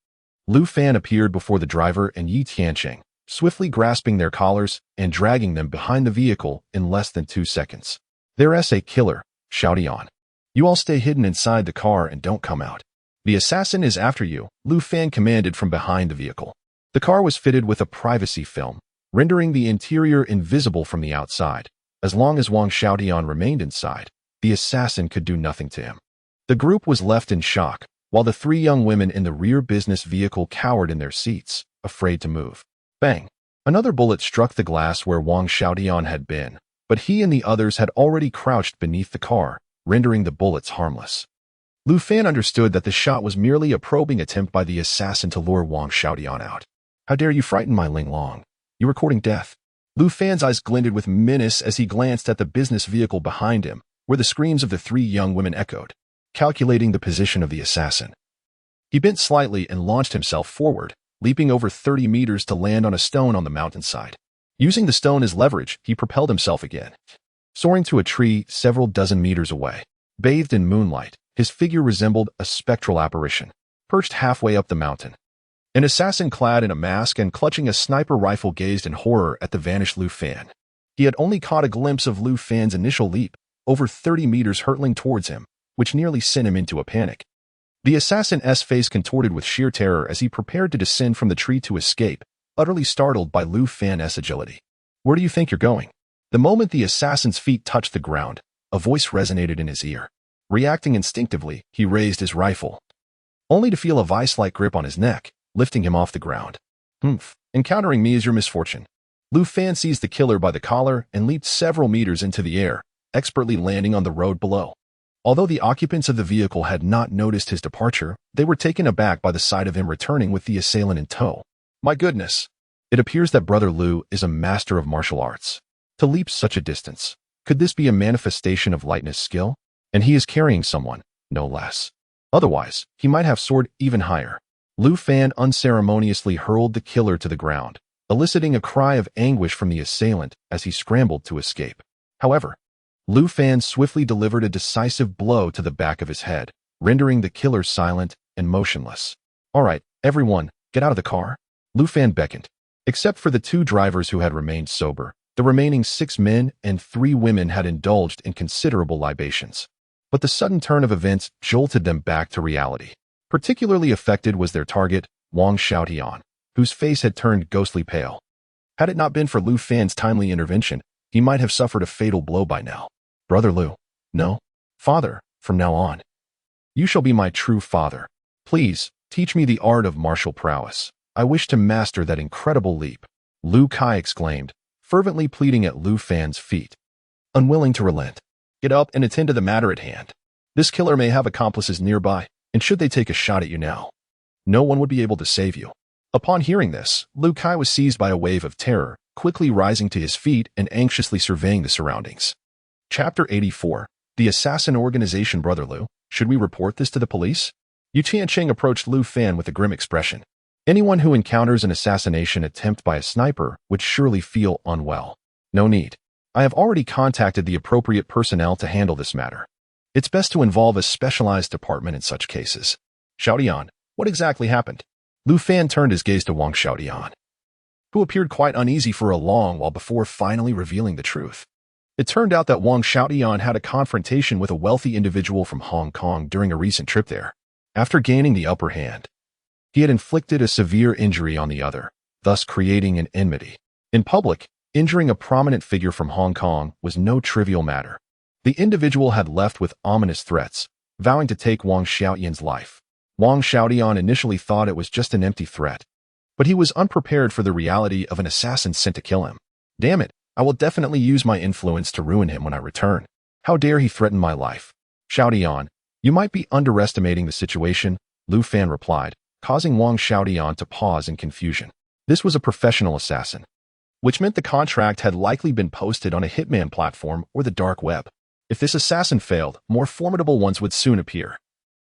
Lu Fan appeared before the driver and Yi Tianqing, swiftly grasping their collars and dragging them behind the vehicle in less than 2 seconds. There's a killer, Xiaotian. You all stay hidden inside the car and don't come out. The assassin is after you, Lu Fan commanded from behind the vehicle. The car was fitted with a privacy film, rendering the interior invisible from the outside. As long as Wang Xiaotian remained inside, the assassin could do nothing to him. The group was left in shock, while the 3 young women in the rear business vehicle cowered in their seats, afraid to move. Bang! Another bullet struck the glass where Wang Xiaotian had been, but he and the others had already crouched beneath the car, rendering the bullets harmless. Lu Fan understood that the shot was merely a probing attempt by the assassin to lure Wang Xiaotian out. How dare you frighten my Ling Long? You are courting death. Lu Fan's eyes glinted with menace as he glanced at the business vehicle behind him, where the screams of the 3 young women echoed, calculating the position of the assassin. He bent slightly and launched himself forward, leaping over 30 meters to land on a stone on the mountainside. Using the stone as leverage, he propelled himself again, soaring to a tree several dozen meters away. Bathed in moonlight, his figure resembled a spectral apparition, perched halfway up the mountain. An assassin clad in a mask and clutching a sniper rifle gazed in horror at the vanished Lu Fan. He had only caught a glimpse of Lu Fan's initial leap, over 30 meters hurtling towards him, which nearly sent him into a panic. The assassin's face contorted with sheer terror as he prepared to descend from the tree to escape, utterly startled by Lu Fan's agility. Where do you think you're going? The moment the assassin's feet touched the ground, a voice resonated in his ear. Reacting instinctively, he raised his rifle, only to feel a vice-like grip on his neck, lifting him off the ground. Encountering me is your misfortune. Lu Fan seized the killer by the collar and leaped several meters into the air, expertly landing on the road below. Although the occupants of the vehicle had not noticed his departure, they were taken aback by the sight of him returning with the assailant in tow. My goodness! It appears that Brother Lu is a master of martial arts. To leap such a distance, could this be a manifestation of lightness skill? And he is carrying someone, no less. Otherwise, he might have soared even higher. Lu Fan unceremoniously hurled the killer to the ground, eliciting a cry of anguish from the assailant as he scrambled to escape. However, Lu Fan swiftly delivered a decisive blow to the back of his head, rendering the killer silent and motionless. All right, everyone, get out of the car. Lu Fan beckoned. Except for the 2 drivers who had remained sober, the remaining 6 men and 3 women had indulged in considerable libations. But the sudden turn of events jolted them back to reality. Particularly affected was their target, Wang Xiaotian, whose face had turned ghostly pale. Had it not been for Lu Fan's timely intervention, he might have suffered a fatal blow by now. Brother Lu. No. Father, from now on, you shall be my true father. Please, teach me the art of martial prowess. I wish to master that incredible leap. Lu Kai exclaimed, fervently pleading at Lu Fan's feet. Unwilling to relent. Get up and attend to the matter at hand. This killer may have accomplices nearby, and should they take a shot at you now, no one would be able to save you. Upon hearing this, Lu Kai was seized by a wave of terror, quickly rising to his feet and anxiously surveying the surroundings. Chapter 84. The Assassin Organization. Brother Lu, should we report this to the police? Yu Tianqing approached Lu Fan with a grim expression. Anyone who encounters an assassination attempt by a sniper would surely feel unwell. No need. I have already contacted the appropriate personnel to handle this matter. It's best to involve a specialized department in such cases. Xiaotian, what exactly happened? Lu Fan turned his gaze to Wang Xiaotian, who appeared quite uneasy for a long while before finally revealing the truth. It turned out that Wang Xiaotian had a confrontation with a wealthy individual from Hong Kong during a recent trip there. After gaining the upper hand, he had inflicted a severe injury on the other, thus creating an enmity. In public, injuring a prominent figure from Hong Kong was no trivial matter. The individual had left with ominous threats, vowing to take Wang Xiaoyan's life. Wang Xiaoyan initially thought it was just an empty threat, but he was unprepared for the reality of an assassin sent to kill him. Damn it, I will definitely use my influence to ruin him when I return. How dare he threaten my life? Xiaoyan, you might be underestimating the situation, Lu Fan replied, causing Wang Xiaoyan to pause in confusion. This was a professional assassin, which meant the contract had likely been posted on a hitman platform or the dark web. If this assassin failed, more formidable ones would soon appear,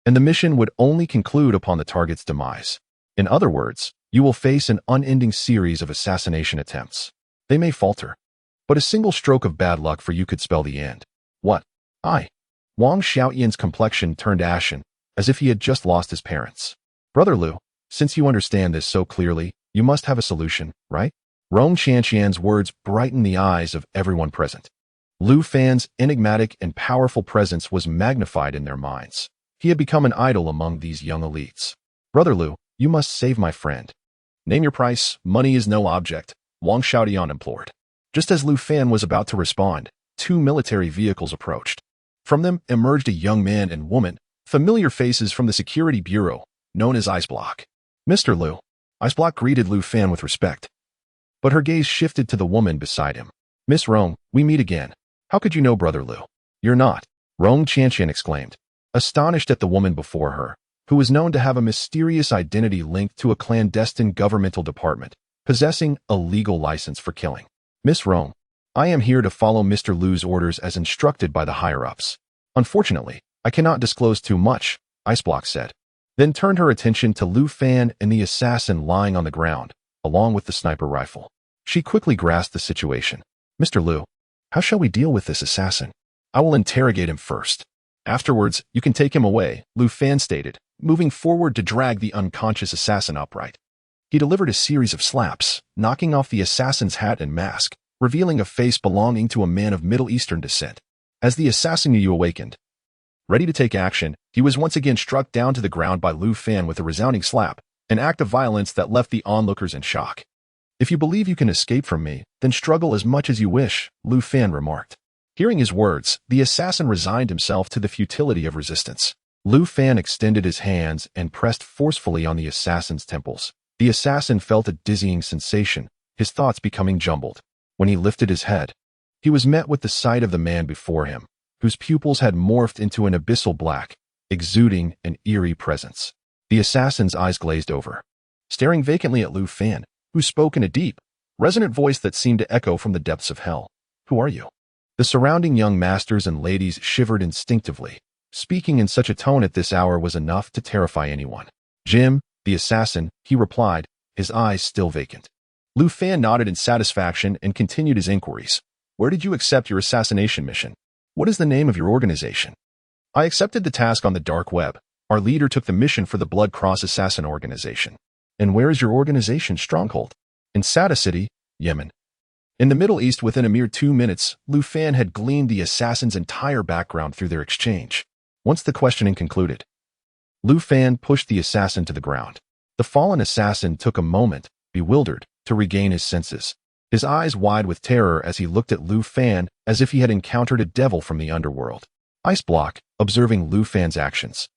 and the mission would only conclude upon the target's demise. In other words, you will face an unending series of assassination attempts. They may falter, but a single stroke of bad luck for you could spell the end. What? Wang Xiaoyan's complexion turned ashen, as if he had just lost his parents. Brother Lu, since you understand this so clearly, you must have a solution, right? Rong Qianqian's words brightened the eyes of everyone present. Lu Fan's enigmatic and powerful presence was magnified in their minds. He had become an idol among these young elites. Brother Lu, you must save my friend. Name your price, money is no object, Wang Xiaoyan implored. Just as Lu Fan was about to respond, two military vehicles approached. From them emerged a young man and woman, familiar faces from the security bureau, known as Iceblock. Mr. Lu. Iceblock greeted Lu Fan with respect, but her gaze shifted to the woman beside him. Miss Rong, we meet again. How could you know Brother Lu? You're not, Rong Qianqian exclaimed, astonished at the woman before her, who was known to have a mysterious identity linked to a clandestine governmental department, possessing a legal license for killing. Miss Rong, I am here to follow Mr. Lu's orders as instructed by the higher-ups. Unfortunately, I cannot disclose too much, Iceblock said, then turned her attention to Lu Fan and the assassin lying on the ground, along with the sniper rifle. She quickly grasped the situation. Mr. Lu, how shall we deal with this assassin? I will interrogate him first. Afterwards, you can take him away, Lu Fan stated, moving forward to drag the unconscious assassin upright. He delivered a series of slaps, knocking off the assassin's hat and mask, revealing a face belonging to a man of Middle Eastern descent. As the assassin Yu awakened, ready to take action, he was once again struck down to the ground by Lu Fan with a resounding slap, an act of violence that left the onlookers in shock. If you believe you can escape from me, then struggle as much as you wish, Lu Fan remarked. Hearing his words, the assassin resigned himself to the futility of resistance. Lu Fan extended his hands and pressed forcefully on the assassin's temples. The assassin felt a dizzying sensation, his thoughts becoming jumbled. When he lifted his head, he was met with the sight of the man before him, whose pupils had morphed into an abyssal black, exuding an eerie presence. The assassin's eyes glazed over, staring vacantly at Lu Fan, who spoke in a deep, resonant voice that seemed to echo from the depths of hell. Who are you? The surrounding young masters and ladies shivered instinctively. Speaking in such a tone at this hour was enough to terrify anyone. Jim, the assassin, he replied, his eyes still vacant. Lu Fan nodded in satisfaction and continued his inquiries. Where did you accept your assassination mission? What is the name of your organization? I accepted the task on the dark web. Our leader took the mission for the Blood Cross Assassin Organization. And where is your organization's stronghold? In Sada City, Yemen. In the Middle East, within a mere 2 minutes, Lu Fan had gleaned the assassin's entire background through their exchange. Once the questioning concluded, Lu Fan pushed the assassin to the ground. The fallen assassin took a moment, bewildered, to regain his senses, his eyes wide with terror as he looked at Lu Fan as if he had encountered a devil from the underworld. Iceblock, observing Lu Fan's actions,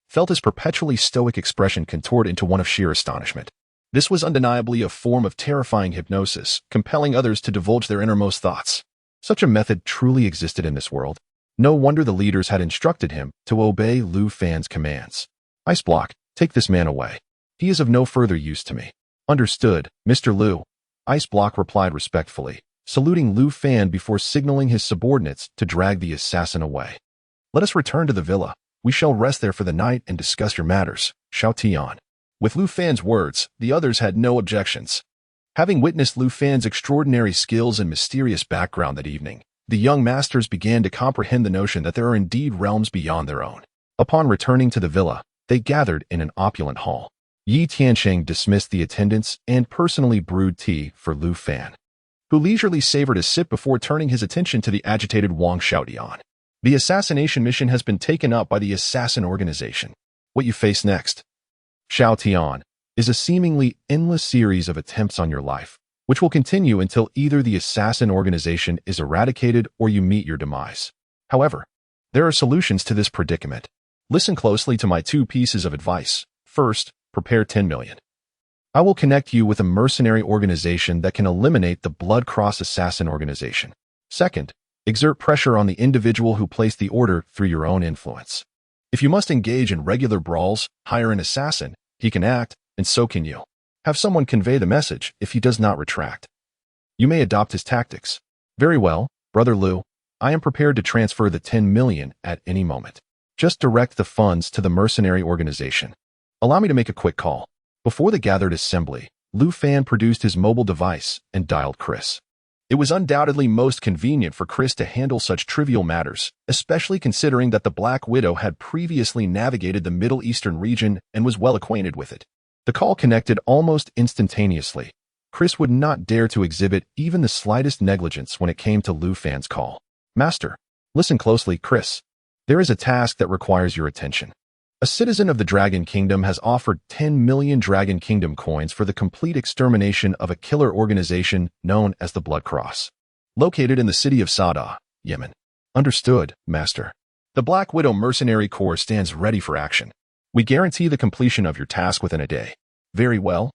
felt his perpetually stoic expression contort into one of sheer astonishment. This was undeniably a form of terrifying hypnosis, compelling others to divulge their innermost thoughts. Such a method truly existed in this world. No wonder the leaders had instructed him to obey Lu Fan's commands. Iceblock, take this man away. He is of no further use to me. Understood, Mr. Lu. Iceblock replied respectfully, saluting Lu Fan before signaling his subordinates to drag the assassin away. Let us return to the villa. We shall rest there for the night and discuss your matters, Xiao Tian. With Lu Fan's words, the others had no objections. Having witnessed Lu Fan's extraordinary skills and mysterious background that evening, the young masters began to comprehend the notion that there are indeed realms beyond their own. Upon returning to the villa, they gathered in an opulent hall. Yi Tiansheng dismissed the attendants and personally brewed tea for Lu Fan, who leisurely savored a sip before turning his attention to the agitated Wang Xiaoyan. The assassination mission has been taken up by the assassin organization. What you face next, Xiao Tian, is a seemingly endless series of attempts on your life, which will continue until either the assassin organization is eradicated or you meet your demise. However, there are solutions to this predicament. Listen closely to my 2 pieces of advice. First, prepare 10 million. I will connect you with a mercenary organization that can eliminate the Blood Cross assassin organization. Second, exert pressure on the individual who placed the order through your own influence. If you must engage in regular brawls, hire an assassin. He can act, and so can you. Have someone convey the message if he does not retract. You may adopt his tactics. Very well, Brother Liu. I am prepared to transfer the 10 million at any moment. Just direct the funds to the mercenary organization. Allow me to make a quick call. Before the gathered assembly, Lu Fan produced his mobile device and dialed Chris. It was undoubtedly most convenient for Chris to handle such trivial matters, especially considering that the Black Widow had previously navigated the Middle Eastern region and was well acquainted with it. The call connected almost instantaneously. Chris would not dare to exhibit even the slightest negligence when it came to Lu Fan's call. Master, listen closely, Chris. There is a task that requires your attention. A citizen of the Dragon Kingdom has offered 10 million Dragon Kingdom coins for the complete extermination of a killer organization known as the Blood Cross, located in the city of Sada, Yemen. Understood, Master. The Black Widow Mercenary Corps stands ready for action. We guarantee the completion of your task within a day. Very well.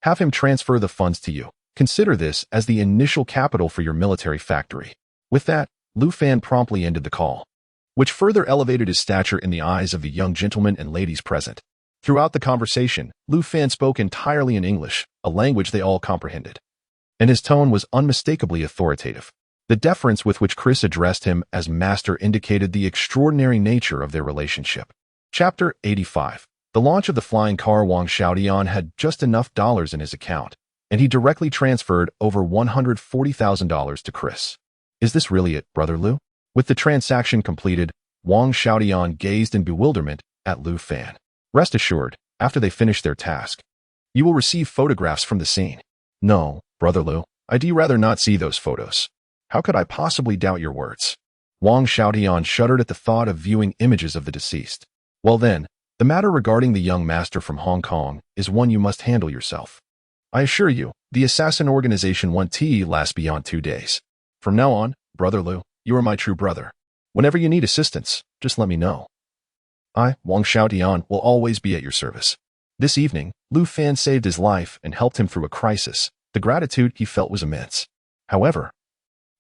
Have him transfer the funds to you. Consider this as the initial capital for your military factory. With that, Lu Fan promptly ended the call, which further elevated his stature in the eyes of the young gentlemen and ladies present. Throughout the conversation, Lu Fan spoke entirely in English, a language they all comprehended. And his tone was unmistakably authoritative. The deference with which Chris addressed him as master indicated the extraordinary nature of their relationship. Chapter 85. The launch of the flying car. Wang Xiaodian had just enough dollars in his account, and he directly transferred over $140,000 to Chris. Is this really it, Brother Liu? With the transaction completed, Wang Xiaodian gazed in bewilderment at Lu Fan. Rest assured, after they finish their task, you will receive photographs from the scene. No, Brother Liu, I'd rather not see those photos. How could I possibly doubt your words? Wang Xiaodian shuddered at the thought of viewing images of the deceased. Well then, the matter regarding the young master from Hong Kong is one you must handle yourself. I assure you, the assassin organization won't last beyond 2 days. From now on, Brother Liu, you are my true brother. Whenever you need assistance, just let me know. I, Wang Xiaodian, will always be at your service. This evening, Lu Fan saved his life and helped him through a crisis. The gratitude he felt was immense. However,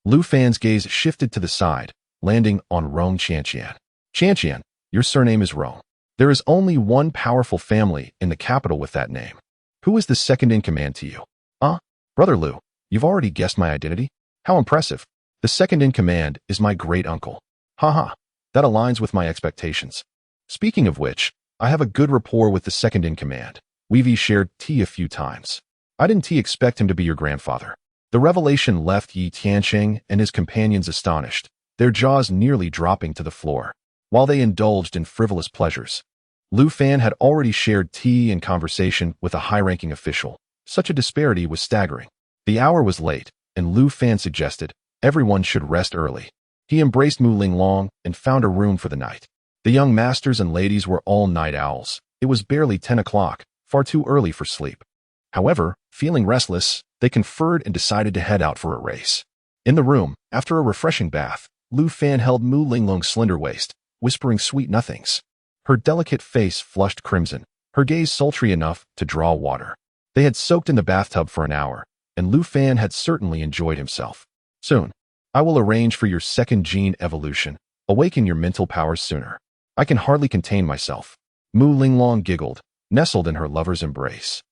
Lu Fan's gaze shifted to the side, landing on Rong Qianqian. Qianqian, your surname is Rong. There is only one powerful family in the capital with that name. Who is the second in command to you? Brother Liu, you've already guessed my identity? How impressive. The second in command is my great-uncle. Haha, that aligns with my expectations. Speaking of which, I have a good rapport with the second in command. We've shared tea a few times. I didn't expect him to be your grandfather. The revelation left Yi Tianqing and his companions astonished, their jaws nearly dropping to the floor. While they indulged in frivolous pleasures, Lu Fan had already shared tea and conversation with a high-ranking official. Such a disparity was staggering. The hour was late, and Lu Fan suggested everyone should rest early. He embraced Mu Linglong and found a room for the night. The young masters and ladies were all night owls. It was barely 10 o'clock, far too early for sleep. However, feeling restless, they conferred and decided to head out for a race. In the room, after a refreshing bath, Lu Fan held Mu Linglong's slender waist, whispering sweet nothings. Her delicate face flushed crimson, her gaze sultry enough to draw water. They had soaked in the bathtub for an hour, and Lu Fan had certainly enjoyed himself. Soon, I will arrange for your second gene evolution. Awaken your mental powers sooner. I can hardly contain myself. Mu Linglong giggled, nestled in her lover's embrace.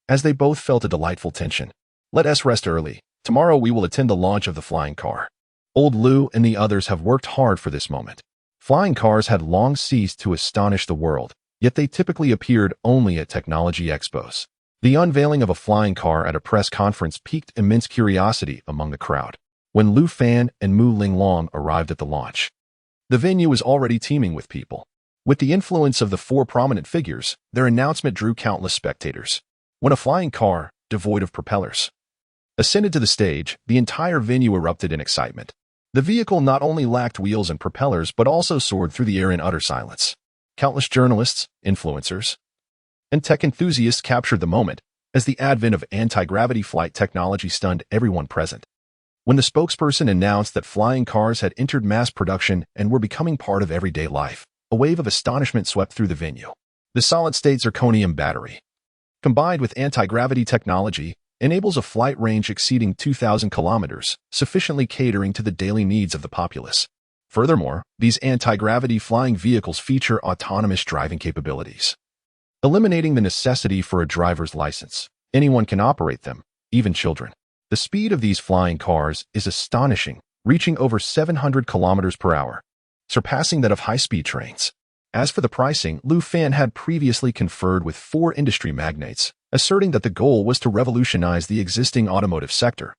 As they both felt a delightful tension. Let us rest early. Tomorrow we will attend the launch of the flying car. Old Lu and the others have worked hard for this moment. Flying cars had long ceased to astonish the world, yet they typically appeared only at technology expos. The unveiling of a flying car at a press conference piqued immense curiosity among the crowd. When Lu Fan and Mu Linglong arrived at the launch, the venue was already teeming with people. With the influence of the 4 prominent figures, their announcement drew countless spectators. When a flying car, devoid of propellers, ascended to the stage, the entire venue erupted in excitement. The vehicle not only lacked wheels and propellers but also soared through the air in utter silence. Countless journalists, influencers, and tech enthusiasts captured the moment as the advent of anti-gravity flight technology stunned everyone present. When the spokesperson announced that flying cars had entered mass production and were becoming part of everyday life, a wave of astonishment swept through the venue. The solid-state zirconium battery, combined with anti-gravity technology, enables a flight range exceeding 2,000 kilometers, sufficiently catering to the daily needs of the populace. Furthermore, these anti-gravity flying vehicles feature autonomous driving capabilities, eliminating the necessity for a driver's license. Anyone can operate them, even children. The speed of these flying cars is astonishing, reaching over 700 kilometers per hour, surpassing that of high-speed trains. As for the pricing, Lu Fan had previously conferred with 4 industry magnates, asserting that the goal was to revolutionize the existing automotive sector.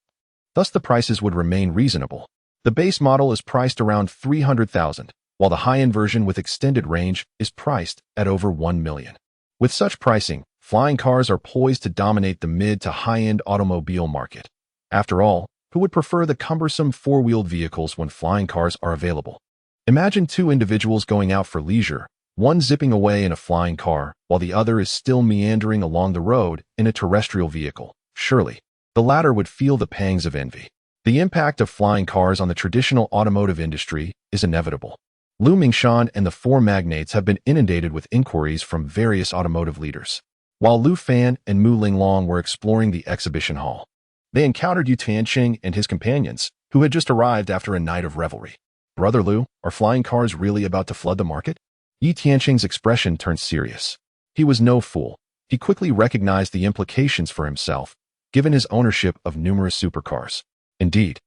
Thus, the prices would remain reasonable. The base model is priced around $300,000, while the high-end version with extended range is priced at over $1 million. With such pricing, flying cars are poised to dominate the mid to high-end automobile market. After all, who would prefer the cumbersome four-wheeled vehicles when flying cars are available? Imagine 2 individuals going out for leisure, one zipping away in a flying car, while the other is still meandering along the road in a terrestrial vehicle. Surely, the latter would feel the pangs of envy. The impact of flying cars on the traditional automotive industry is inevitable. Lu Mingshan and the 4 magnates have been inundated with inquiries from various automotive leaders. While Lu Fan and Mu Linglong were exploring the exhibition hall, they encountered Yu Tianqing and his companions, who had just arrived after a night of revelry. "Brother Lu, are flying cars really about to flood the market?" Yu Tianqing's expression turned serious. He was no fool. He quickly recognized the implications for himself, given his ownership of numerous supercars. "Indeed,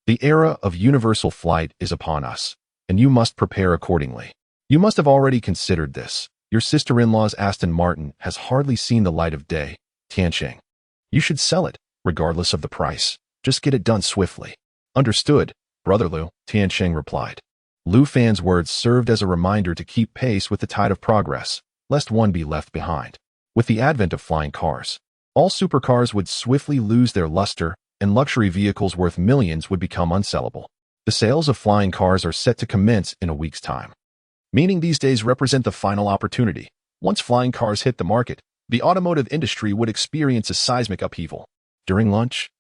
the era of universal flight is upon us, and you must prepare accordingly. You must have already considered this. Your sister-in-law's Aston Martin has hardly seen the light of day, Tianqing. You should sell it, regardless of the price. Just get it done swiftly." "Understood, Brother Lu," Tianqing replied. Lu Fan's words served as a reminder to keep pace with the tide of progress, lest one be left behind. With the advent of flying cars, all supercars would swiftly lose their luster, and luxury vehicles worth millions would become unsellable. The sales of flying cars are set to commence in a week's time, meaning these days represent the final opportunity. Once flying cars hit the market, the automotive industry would experience a seismic upheaval. During lunch,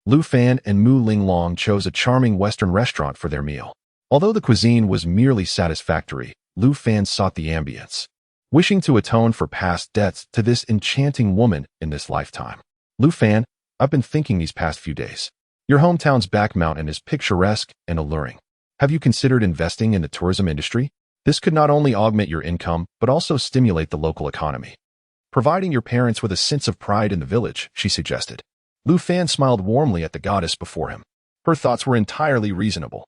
Lu Fan and Mu Linglong chose a charming Western restaurant for their meal. Although the cuisine was merely satisfactory, Lu Fan sought the ambience, wishing to atone for past debts to this enchanting woman in this lifetime. "Lu Fan, I've been thinking these past few days. Your hometown's back mountain is picturesque and alluring. Have you considered investing in the tourism industry? This could not only augment your income, but also stimulate the local economy, providing your parents with a sense of pride in the village," she suggested. Lu Fan smiled warmly at the goddess before him. Her thoughts were entirely reasonable.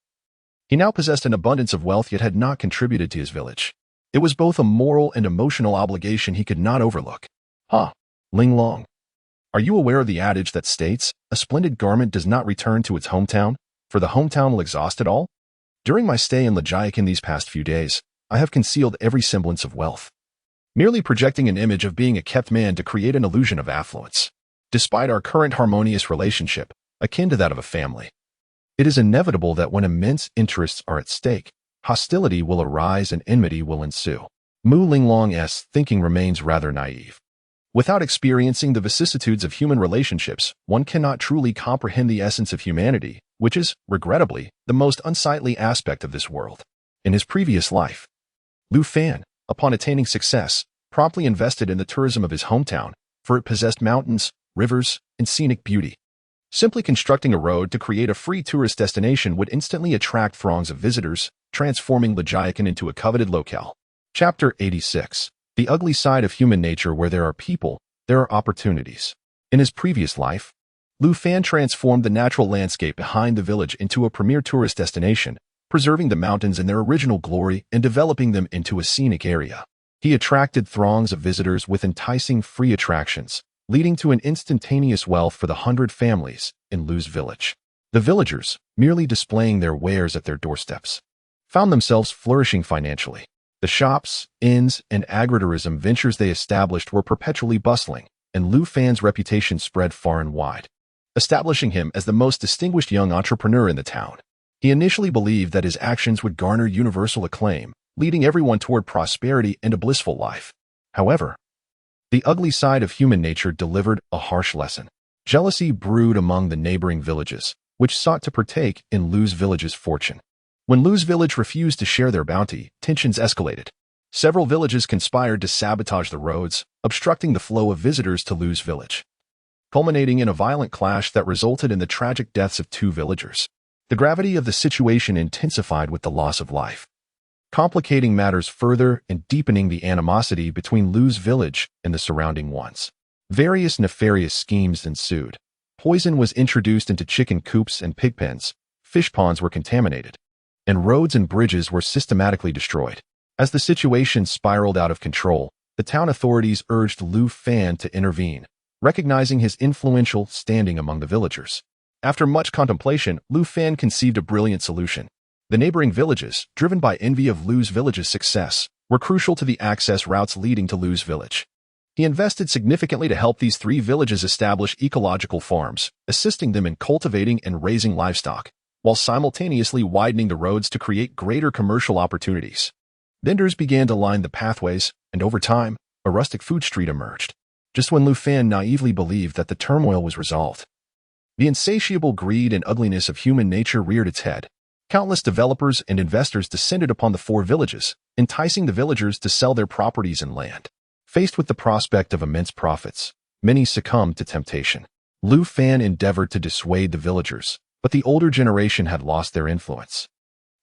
He now possessed an abundance of wealth yet had not contributed to his village. It was both a moral and emotional obligation he could not overlook. Linglong, are you aware of the adage that states, "A splendid garment does not return to its hometown, for the hometown will exhaust it all"? During my stay in Lajayakan these past few days, I have concealed every semblance of wealth, merely projecting an image of being a kept man to create an illusion of affluence. Despite our current harmonious relationship, akin to that of a family, it is inevitable that when immense interests are at stake, hostility will arise and enmity will ensue. Mu Linglong's thinking remains rather naive. Without experiencing the vicissitudes of human relationships, one cannot truly comprehend the essence of humanity, which is, regrettably, the most unsightly aspect of this world. In his previous life, Lu Fan, upon attaining success, promptly invested in the tourism of his hometown, for it possessed mountains, rivers, and scenic beauty. Simply constructing a road to create a free tourist destination would instantly attract throngs of visitors, transforming Lajayakan into a coveted locale. Chapter 86. The ugly side of human nature. Where there are people, there are opportunities. In his previous life, Lu Fan transformed the natural landscape behind the village into a premier tourist destination, preserving the mountains in their original glory and developing them into a scenic area. He attracted throngs of visitors with enticing free attractions, leading to an instantaneous wealth for the 100 families in Lu's village. The villagers, merely displaying their wares at their doorsteps, found themselves flourishing financially. The shops, inns, and agritourism ventures they established were perpetually bustling, and Lu Fan's reputation spread far and wide, establishing him as the most distinguished young entrepreneur in the town. He initially believed that his actions would garner universal acclaim, leading everyone toward prosperity and a blissful life. However, the ugly side of human nature delivered a harsh lesson. Jealousy brewed among the neighboring villages, which sought to partake in Lu's village's fortune. When Lu's village refused to share their bounty, tensions escalated. Several villages conspired to sabotage the roads, obstructing the flow of visitors to Lu's village, culminating in a violent clash that resulted in the tragic deaths of 2 villagers. The gravity of the situation intensified with the loss of life, complicating matters further and deepening the animosity between Lu's village and the surrounding ones. Various nefarious schemes ensued. Poison was introduced into chicken coops and pig pens, fish ponds were contaminated, and roads and bridges were systematically destroyed. As the situation spiraled out of control, the town authorities urged Lu Fan to intervene, recognizing his influential standing among the villagers. After much contemplation, Lu Fan conceived a brilliant solution. The neighboring villages, driven by envy of Lu's village's success, were crucial to the access routes leading to Lu's village. He invested significantly to help these 3 villages establish ecological farms, assisting them in cultivating and raising livestock, while simultaneously widening the roads to create greater commercial opportunities. Vendors began to line the pathways, and over time, a rustic food street emerged, just when Lu Fan naively believed that the turmoil was resolved. The insatiable greed and ugliness of human nature reared its head. Countless developers and investors descended upon the 4 villages, enticing the villagers to sell their properties and land. Faced with the prospect of immense profits, many succumbed to temptation. Lu Fan endeavored to dissuade the villagers, but the older generation had lost their influence,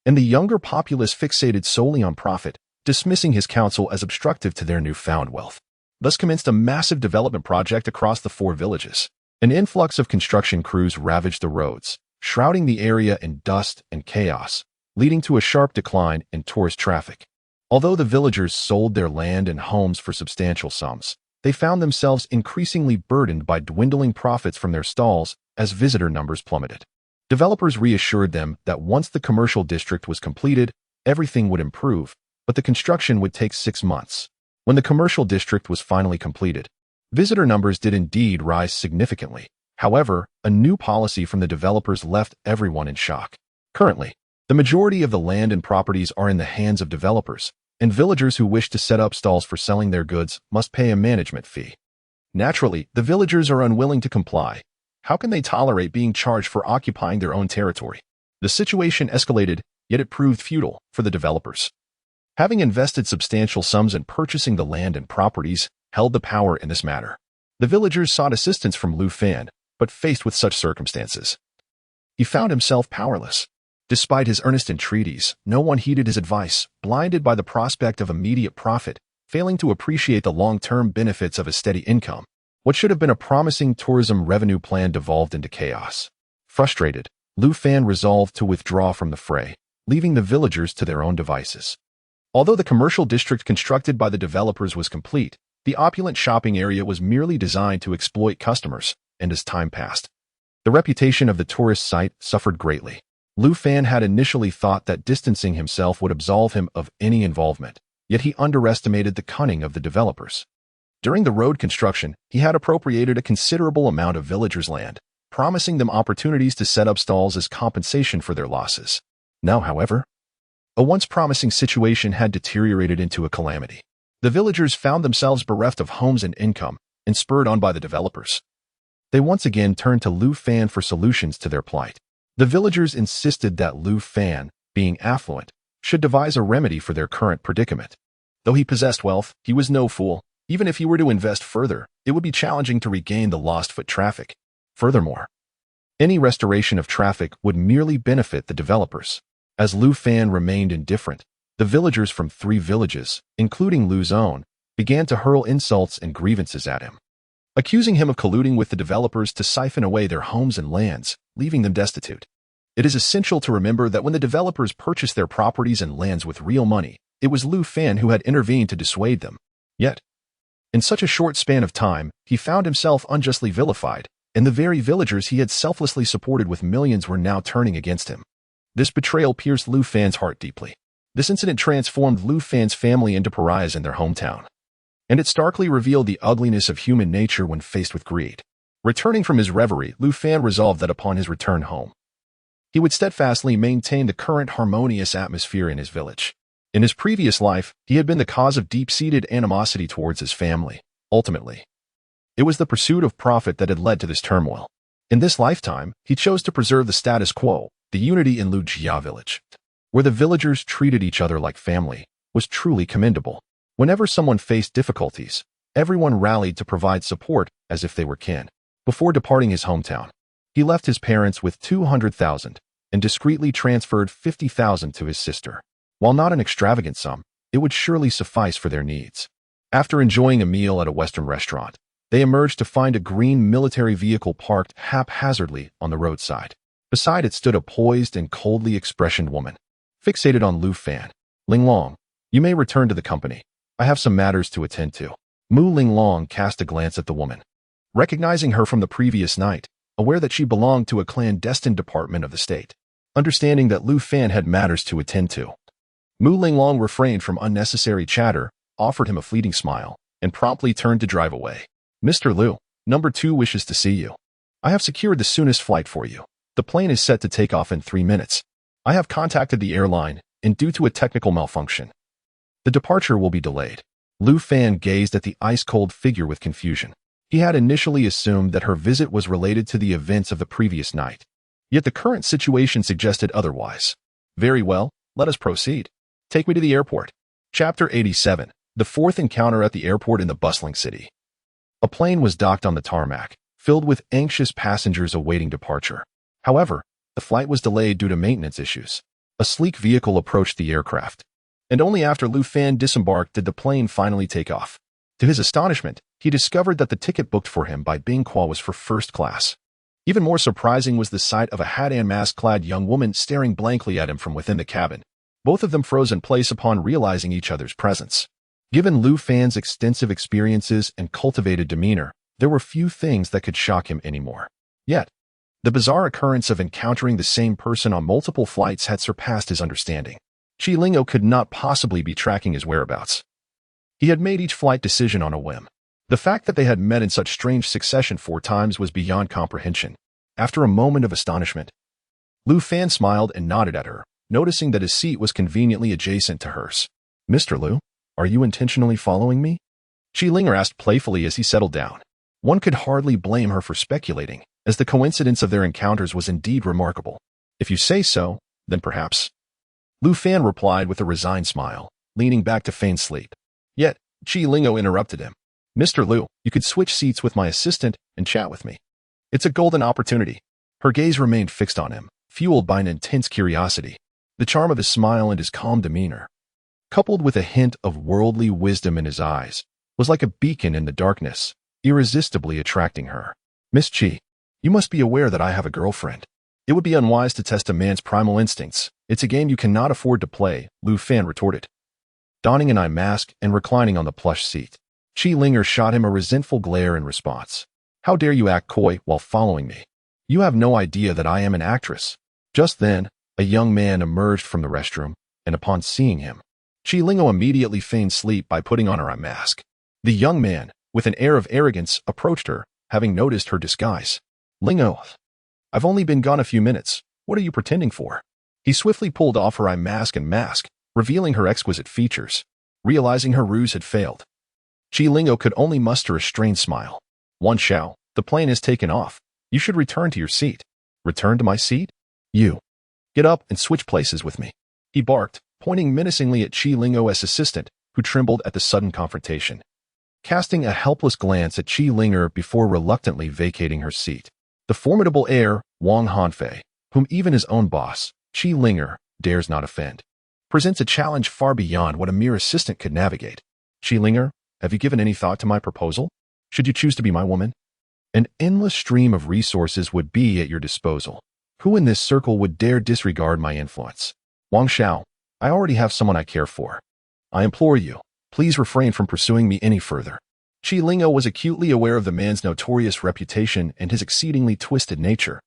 and the younger populace fixated solely on profit, dismissing his counsel as obstructive to their newfound wealth. Thus commenced a massive development project across the 4 villages. An influx of construction crews ravaged the roads, shrouding the area in dust and chaos, leading to a sharp decline in tourist traffic. Although the villagers sold their land and homes for substantial sums, they found themselves increasingly burdened by dwindling profits from their stalls as visitor numbers plummeted. Developers reassured them that once the commercial district was completed, everything would improve, but the construction would take 6 months. When the commercial district was finally completed, visitor numbers did indeed rise significantly. However, a new policy from the developers left everyone in shock. Currently, the majority of the land and properties are in the hands of developers, and villagers who wish to set up stalls for selling their goods must pay a management fee. Naturally, the villagers are unwilling to comply. How can they tolerate being charged for occupying their own territory? The situation escalated, yet it proved futile for the developers. Having invested substantial sums in purchasing the land and properties, held the power in this matter. The villagers sought assistance from Lu Fan, but faced with such circumstances, he found himself powerless. Despite his earnest entreaties, no one heeded his advice, blinded by the prospect of immediate profit, failing to appreciate the long-term benefits of a steady income. What should have been a promising tourism revenue plan devolved into chaos. Frustrated, Lu Fan resolved to withdraw from the fray, leaving the villagers to their own devices. Although the commercial district constructed by the developers was complete, the opulent shopping area was merely designed to exploit customers, and as time passed, the reputation of the tourist site suffered greatly. Lu Fan had initially thought that distancing himself would absolve him of any involvement, yet he underestimated the cunning of the developers. During the road construction, he had appropriated a considerable amount of villagers' land, promising them opportunities to set up stalls as compensation for their losses. Now, however, a once promising situation had deteriorated into a calamity. The villagers found themselves bereft of homes and income, and spurred on by the developers, they once again turned to Lu Fan for solutions to their plight. The villagers insisted that Lu Fan, being affluent, should devise a remedy for their current predicament. Though he possessed wealth, he was no fool. Even if he were to invest further, it would be challenging to regain the lost foot traffic. Furthermore, any restoration of traffic would merely benefit the developers. As Lu Fan remained indifferent, the villagers from 3 villages, including Lu's own, began to hurl insults and grievances at him, accusing him of colluding with the developers to siphon away their homes and lands, leaving them destitute. It is essential to remember that when the developers purchased their properties and lands with real money, it was Lu Fan who had intervened to dissuade them. Yet, in such a short span of time, he found himself unjustly vilified, and the very villagers he had selflessly supported with millions were now turning against him. This betrayal pierced Lu Fan's heart deeply. This incident transformed Lu Fan's family into pariahs in their hometown, and it starkly revealed the ugliness of human nature when faced with greed. Returning from his reverie, Lu Fan resolved that upon his return home, he would steadfastly maintain the current harmonious atmosphere in his village. In his previous life, he had been the cause of deep-seated animosity towards his family. Ultimately, it was the pursuit of profit that had led to this turmoil. In this lifetime, he chose to preserve the status quo, the unity in Lujia village, where the villagers treated each other like family, was truly commendable. Whenever someone faced difficulties, everyone rallied to provide support as if they were kin. Before departing his hometown, he left his parents with 200,000 and discreetly transferred 50,000 to his sister. While not an extravagant sum, it would surely suffice for their needs. After enjoying a meal at a Western restaurant, they emerged to find a green military vehicle parked haphazardly on the roadside. Beside it stood a poised and coldly expressioned woman, fixated on Lu Fan. Linglong, you may return to the company. I have some matters to attend to. Mu Linglong cast a glance at the woman, recognizing her from the previous night, aware that she belonged to a clandestine department of the state. Understanding that Lu Fan had matters to attend to, Mu Linglong refrained from unnecessary chatter, offered him a fleeting smile, and promptly turned to drive away. Mr. Liu, number 2 wishes to see you. I have secured the soonest flight for you. The plane is set to take off in 3 minutes. I have contacted the airline, and due to a technical malfunction, the departure will be delayed. Lu Fan gazed at the ice-cold figure with confusion. He had initially assumed that her visit was related to the events of the previous night. Yet the current situation suggested otherwise. Very well, let us proceed. Take me to the airport. Chapter 87. The fourth encounter at the airport in the bustling city. A plane was docked on the tarmac, filled with anxious passengers awaiting departure. However, the flight was delayed due to maintenance issues. A sleek vehicle approached the aircraft, and only after Lu Fan disembarked did the plane finally take off. To his astonishment, he discovered that the ticket booked for him by Bing Kwa was for first class. Even more surprising was the sight of a hat and mask-clad young woman staring blankly at him from within the cabin. Both of them froze in place upon realizing each other's presence. Given Lu Fan's extensive experiences and cultivated demeanor, there were few things that could shock him anymore. Yet, the bizarre occurrence of encountering the same person on multiple flights had surpassed his understanding. Qi Lingo could not possibly be tracking his whereabouts. He had made each flight decision on a whim. The fact that they had met in such strange succession 4 times was beyond comprehension. After a moment of astonishment, Lu Fan smiled and nodded at her, noticing that his seat was conveniently adjacent to hers. Mr. Lu, are you intentionally following me? Qi Linger asked playfully as he settled down. One could hardly blame her for speculating, as the coincidence of their encounters was indeed remarkable. If you say so, then perhaps. Lu Fan replied with a resigned smile, leaning back to feign sleep. Yet, Qi Lingo interrupted him. Mr. Lu, you could switch seats with my assistant and chat with me. It's a golden opportunity. Her gaze remained fixed on him, fueled by an intense curiosity. The charm of his smile and his calm demeanor, coupled with a hint of worldly wisdom in his eyes, was like a beacon in the darkness, irresistibly attracting her. Miss Qi, you must be aware that I have a girlfriend. It would be unwise to test a man's primal instincts. It's a game you cannot afford to play, Lu Fan retorted. Donning an eye mask and reclining on the plush seat, Qi Linger shot him a resentful glare in response. How dare you act coy while following me? You have no idea that I am an actress. Just then, a young man emerged from the restroom, and upon seeing him, Qi Lingo immediately feigned sleep by putting on her eye mask. The young man, with an air of arrogance, approached her, having noticed her disguise. Lingo, I've only been gone a few minutes. What are you pretending for? He swiftly pulled off her eye mask and mask, revealing her exquisite features. Realizing her ruse had failed, Qi Lingo could only muster a strained smile. Wan Xiao, the plane has taken off. You should return to your seat. Return to my seat? You. Get up and switch places with me. He barked, pointing menacingly at Qi Lingo's assistant, who trembled at the sudden confrontation. Casting a helpless glance at Qi Linger before reluctantly vacating her seat, the formidable heir, Wang Hanfei, whom even his own boss, Qi Linger, dares not offend, presents a challenge far beyond what a mere assistant could navigate. Qi Linger, have you given any thought to my proposal? Should you choose to be my woman? An endless stream of resources would be at your disposal. Who in this circle would dare disregard my influence? Wang Xiao, I already have someone I care for. I implore you, please refrain from pursuing me any further. Qi Lingo was acutely aware of the man's notorious reputation and his exceedingly twisted nature.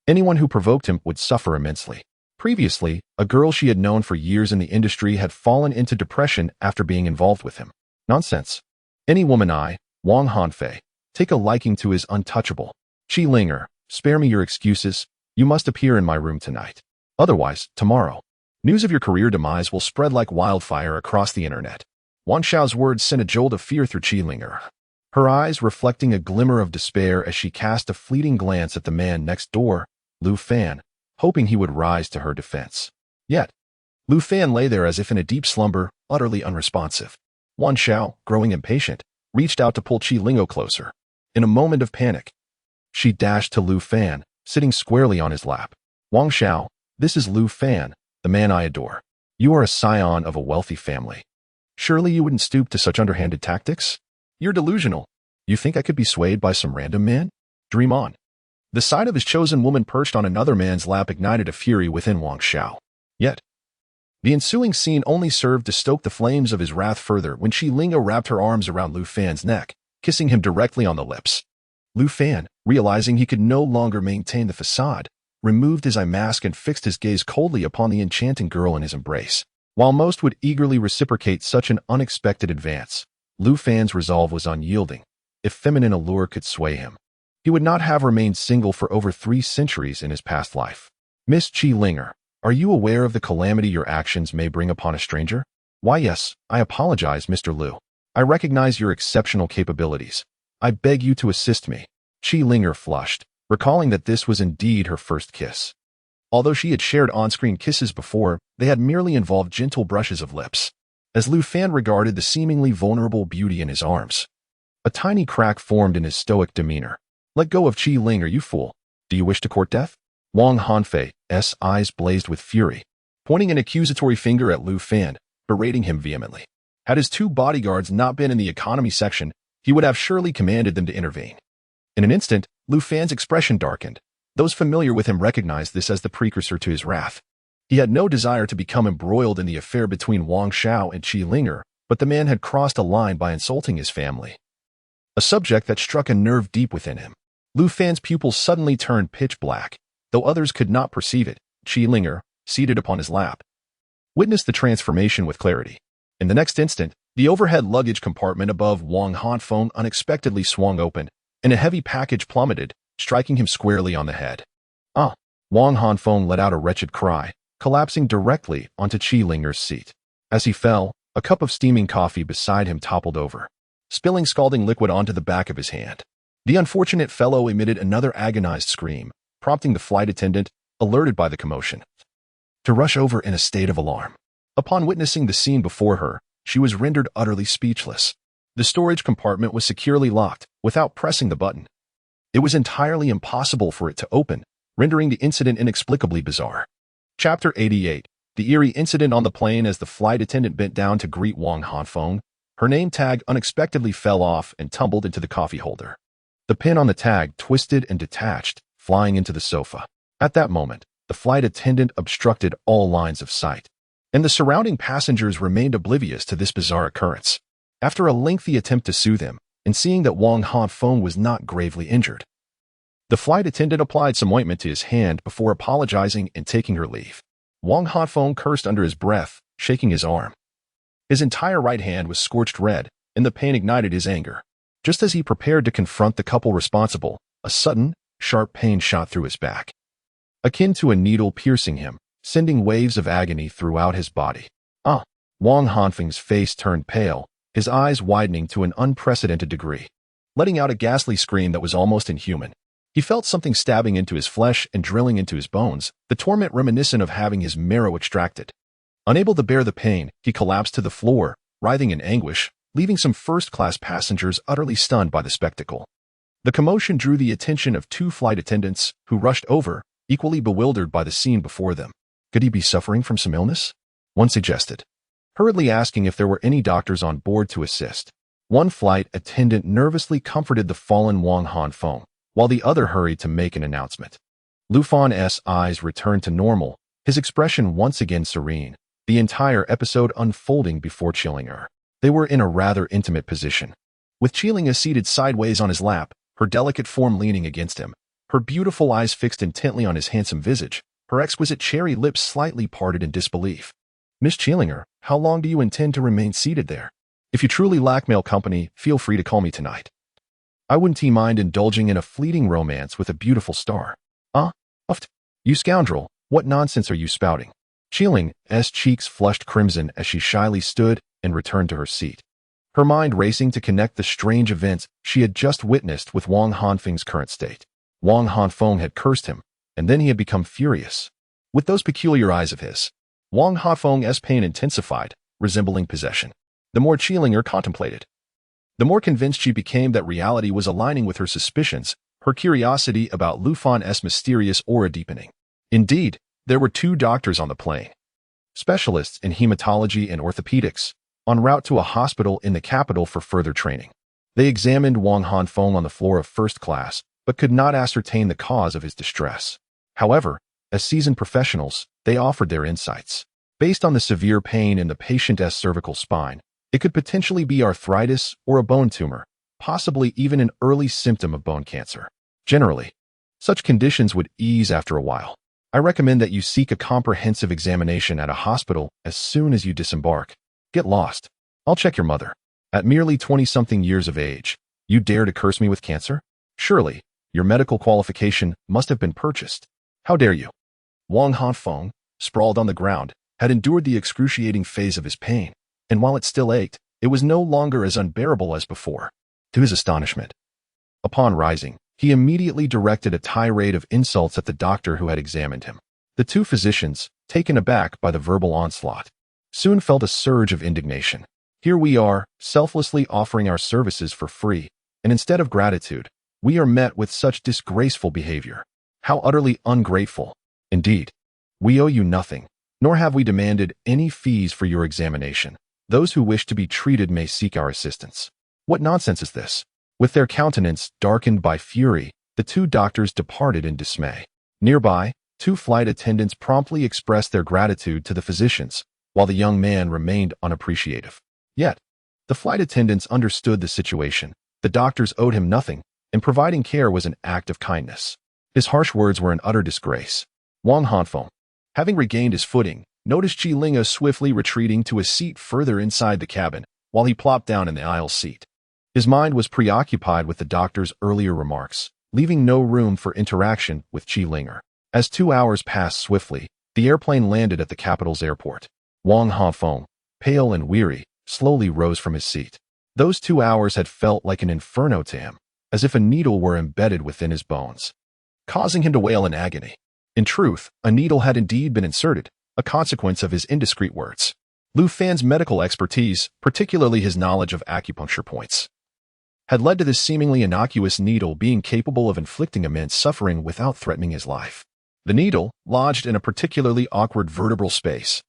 Anyone who provoked him would suffer immensely. Previously, a girl she had known for years in the industry had fallen into depression after being involved with him. Nonsense. Any woman Wang Hanfei, take a liking to is untouchable. Qi Linger, spare me your excuses. You must appear in my room tonight. Otherwise, tomorrow, news of your career demise will spread like wildfire across the internet. Wan Xiao's words sent a jolt of fear through Qi Linger. her eyes reflecting a glimmer of despair as she cast a fleeting glance at the man next door, Lu Fan, hoping he would rise to her defense. Yet, Lu Fan lay there as if in a deep slumber, utterly unresponsive. Wang Xiao, growing impatient, reached out to pull Qi Lingo closer. In a moment of panic, she dashed to Lu Fan, sitting squarely on his lap. Wang Xiao, this is Lu Fan, the man I adore. You are a scion of a wealthy family. Surely you wouldn't stoop to such underhanded tactics? You're delusional. You think I could be swayed by some random man? Dream on. The sight of his chosen woman perched on another man's lap ignited a fury within Wang Xiao. Yet, the ensuing scene only served to stoke the flames of his wrath further when Qi Lingo wrapped her arms around Lu Fan's neck, kissing him directly on the lips. Lu Fan, realizing he could no longer maintain the facade, removed his eye mask and fixed his gaze coldly upon the enchanting girl in his embrace. While most would eagerly reciprocate such an unexpected advance, Lu Fan's resolve was unyielding. If feminine allure could sway him, he would not have remained single for over 3 centuries in his past life. Miss Qi Linger, are you aware of the calamity your actions may bring upon a stranger? Why yes, I apologize, Mr. Liu. I recognize your exceptional capabilities. I beg you to assist me. Qi Linger flushed, recalling that this was indeed her first kiss. Although she had shared on-screen kisses before, they had merely involved gentle brushes of lips. As Lu Fan regarded the seemingly vulnerable beauty in his arms, a tiny crack formed in his stoic demeanor. Let go of Qi Linger, you fool. Do you wish to court death? Wang Hanfei's eyes blazed with fury, pointing an accusatory finger at Lu Fan, berating him vehemently. Had his 2 bodyguards not been in the economy section, he would have surely commanded them to intervene. In an instant, Lu Fan's expression darkened. Those familiar with him recognized this as the precursor to his wrath. He had no desire to become embroiled in the affair between Wang Xiao and Qi Linger, but the man had crossed a line by insulting his family, a subject that struck a nerve deep within him. Lu Fan's pupils suddenly turned pitch black. Though others could not perceive it, Qi Linger, seated upon his lap, witnessed the transformation with clarity. In the next instant, the overhead luggage compartment above Wang Hanfeng unexpectedly swung open, and a heavy package plummeted, striking him squarely on the head. Ah! Wang Hanfeng let out a wretched cry, collapsing directly onto Qi Linger's seat. As he fell, a cup of steaming coffee beside him toppled over, spilling scalding liquid onto the back of his hand. The unfortunate fellow emitted another agonized scream, prompting the flight attendant, alerted by the commotion, to rush over in a state of alarm. Upon witnessing the scene before her, she was rendered utterly speechless. The storage compartment was securely locked, without pressing the button. It was entirely impossible for it to open, rendering the incident inexplicably bizarre. Chapter 88. The eerie incident on the plane. As the flight attendant bent down to greet Wang Hanfeng, her name tag unexpectedly fell off and tumbled into the coffee holder. The pin on the tag twisted and detached, flying into the sofa. At that moment, the flight attendant obstructed all lines of sight, and the surrounding passengers remained oblivious to this bizarre occurrence. After a lengthy attempt to soothe him, and seeing that Wang Hanfeng was not gravely injured, the flight attendant applied some ointment to his hand before apologizing and taking her leave. Wang Hanfeng cursed under his breath, shaking his arm. His entire right hand was scorched red, and the pain ignited his anger. Just as he prepared to confront the couple responsible, a sudden, sharp pain shot through his back, akin to a needle piercing him, sending waves of agony throughout his body. Ah! Wang Hanfeng's face turned pale, his eyes widening to an unprecedented degree, letting out a ghastly scream that was almost inhuman. He felt something stabbing into his flesh and drilling into his bones, the torment reminiscent of having his marrow extracted. Unable to bear the pain, he collapsed to the floor, writhing in anguish, leaving some first-class passengers utterly stunned by the spectacle. The commotion drew the attention of 2 flight attendants, who rushed over, equally bewildered by the scene before them. Could he be suffering from some illness? One suggested, hurriedly asking if there were any doctors on board to assist. One flight attendant nervously comforted the fallen Wang Hanfeng, while the other hurried to make an announcement. Lu Fan's eyes returned to normal, his expression once again serene, the entire episode unfolding before Qi Linger. They were in a rather intimate position, with Qi Linger seated sideways on his lap, her delicate form leaning against him, her beautiful eyes fixed intently on his handsome visage, her exquisite cherry lips slightly parted in disbelief. Miss Qi Linger, how long do you intend to remain seated there? If you truly lack male company, feel free to call me tonight. I wouldn't mind indulging in a fleeting romance with a beautiful star. You scoundrel, what nonsense are you spouting? Qi Ling's cheeks flushed crimson as she shyly stood and returned to her seat. her mind racing to connect the strange events she had just witnessed with Wang Hanfeng's current state. Wang Hanfeng had cursed him, and then he had become furious. With those peculiar eyes of his, Wang Hanfeng's pain intensified, resembling possession. The more Qilinger contemplated, the more convinced she became that reality was aligning with her suspicions, her curiosity about Lu Fan's mysterious aura deepening. Indeed, there were 2 doctors on the plane, specialists in hematology and orthopedics, en route to a hospital in the capital for further training. They examined Wang Hanfeng on the floor of first class, but could not ascertain the cause of his distress. However, as seasoned professionals, they offered their insights. Based on the severe pain in the patient's cervical spine, it could potentially be arthritis or a bone tumor, possibly even an early symptom of bone cancer. Generally, such conditions would ease after a while. I recommend that you seek a comprehensive examination at a hospital as soon as you disembark. Get lost. I'll check your mother. At merely 20-something years of age, you dare to curse me with cancer? Surely, your medical qualification must have been purchased. How dare you? Wang Hanfeng, sprawled on the ground, had endured the excruciating phase of his pain, and while it still ached, it was no longer as unbearable as before. To his astonishment, upon rising, he immediately directed a tirade of insults at the doctor who had examined him. The 2 physicians, taken aback by the verbal onslaught, soon felt a surge of indignation. Here we are, selflessly offering our services for free, and instead of gratitude, we are met with such disgraceful behavior. How utterly ungrateful. Indeed, we owe you nothing, nor have we demanded any fees for your examination. Those who wish to be treated may seek our assistance. What nonsense is this? With their countenance darkened by fury, the 2 doctors departed in dismay. Nearby, 2 flight attendants promptly expressed their gratitude to the physicians, while the young man remained unappreciative. Yet, the flight attendants understood the situation. The doctors owed him nothing, and providing care was an act of kindness. His harsh words were an utter disgrace. Wang Hanfeng, having regained his footing, noticed Qilinger swiftly retreating to a seat further inside the cabin, while he plopped down in the aisle seat. His mind was preoccupied with the doctor's earlier remarks, leaving no room for interaction with Qilinger. As 2 hours passed swiftly, the airplane landed at the capital's airport. Wang Hanfeng, pale and weary, slowly rose from his seat. Those 2 hours had felt like an inferno to him, as if a needle were embedded within his bones, causing him to wail in agony. In truth, a needle had indeed been inserted, a consequence of his indiscreet words. Lu Fan's medical expertise, particularly his knowledge of acupuncture points, had led to this seemingly innocuous needle being capable of inflicting immense suffering without threatening his life. The needle, lodged in a particularly awkward vertebral space,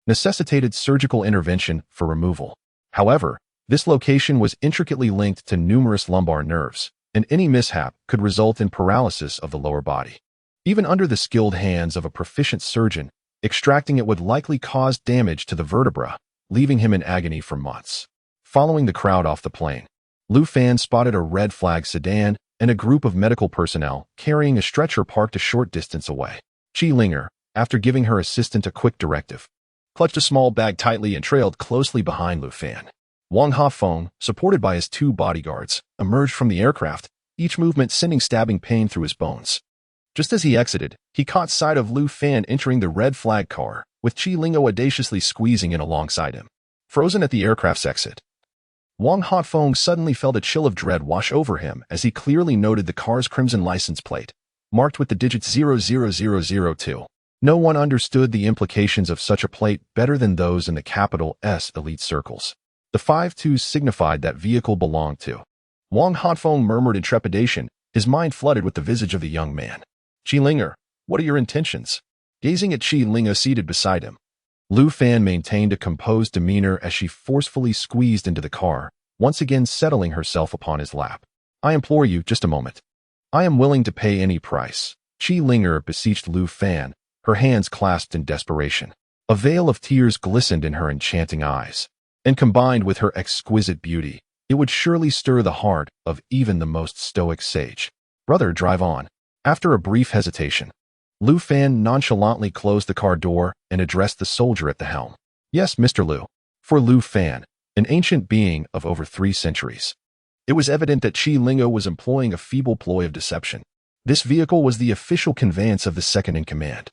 necessitated surgical intervention for removal. However, this location was intricately linked to numerous lumbar nerves, and any mishap could result in paralysis of the lower body. Even under the skilled hands of a proficient surgeon, extracting it would likely cause damage to the vertebra, leaving him in agony for months. Following the crowd off the plane, Lu Fan spotted a red flag sedan and a group of medical personnel carrying a stretcher parked a short distance away. Qilinger, after giving her assistant a quick directive, clutched a small bag tightly and trailed closely behind Lu Fan. Wang Hanfeng, supported by his 2 bodyguards, emerged from the aircraft, each movement sending stabbing pain through his bones. Just as he exited, he caught sight of Lu Fan entering the red flag car, with Qilinger audaciously squeezing in alongside him. Frozen at the aircraft's exit, Wang Hanfeng suddenly felt a chill of dread wash over him as he clearly noted the car's crimson license plate, marked with the digits 00002. No one understood the implications of such a plate better than those in the capital S elite circles. The 5-2s signified that vehicle belonged to. Wang Hanfeng murmured in trepidation, his mind flooded with the visage of the young man. Qilinger, what are your intentions? Gazing at Qilinger seated beside him, Lu Fan maintained a composed demeanor as she forcefully squeezed into the car, once again settling herself upon his lap. I implore you, just a moment. I am willing to pay any price. Qilinger beseeched Lu Fan, her hands clasped in desperation. A veil of tears glistened in her enchanting eyes, and combined with her exquisite beauty, it would surely stir the heart of even the most stoic sage. Brother, drive on. After a brief hesitation, Lu Fan nonchalantly closed the car door and addressed the soldier at the helm. Yes, Mr. Lu. For Lu Fan, an ancient being of over 3 centuries, it was evident that Qilinger was employing a feeble ploy of deception. This vehicle was the official conveyance of the second in command,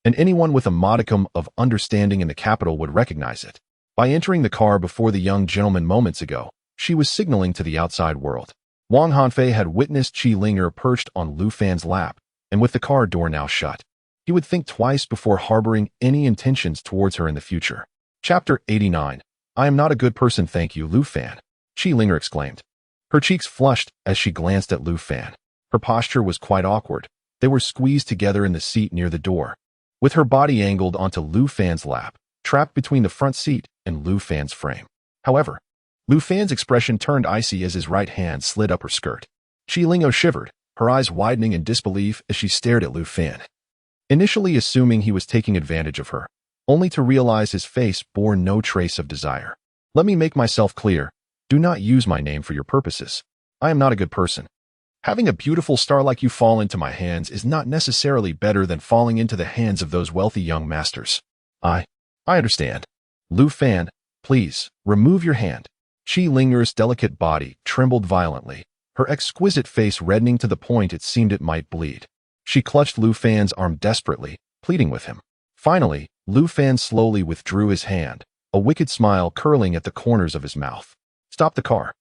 and anyone with a modicum of understanding in the capital would recognize it. By entering the car before the young gentleman moments ago, she was signaling to the outside world. Wang Hanfei had witnessed Qi Linger perched on Lu Fan's lap, and with the car door now shut, he would think twice before harboring any intentions towards her in the future. Chapter 89. I am not a good person, thank you, Lu Fan, Qi Linger exclaimed. Her cheeks flushed as she glanced at Lu Fan. Her posture was quite awkward. They were squeezed together in the seat near the door, with her body angled onto Lu Fan's lap, trapped between the front seat and Lu Fan's frame. However, Lu Fan's expression turned icy as his right hand slid up her skirt. Qi Linger shivered, her eyes widening in disbelief as she stared at Lu Fan, initially assuming he was taking advantage of her, only to realize his face bore no trace of desire. Let me make myself clear. Do not use my name for your purposes. I am not a good person. Having a beautiful star like you fall into my hands is not necessarily better than falling into the hands of those wealthy young masters. I understand. Lu Fan, please, remove your hand. Qi Linger's delicate body trembled violently, her exquisite face reddening to the point it seemed it might bleed. She clutched Lu Fan's arm desperately, pleading with him. Finally, Lu Fan slowly withdrew his hand, a wicked smile curling at the corners of his mouth. Stop the car.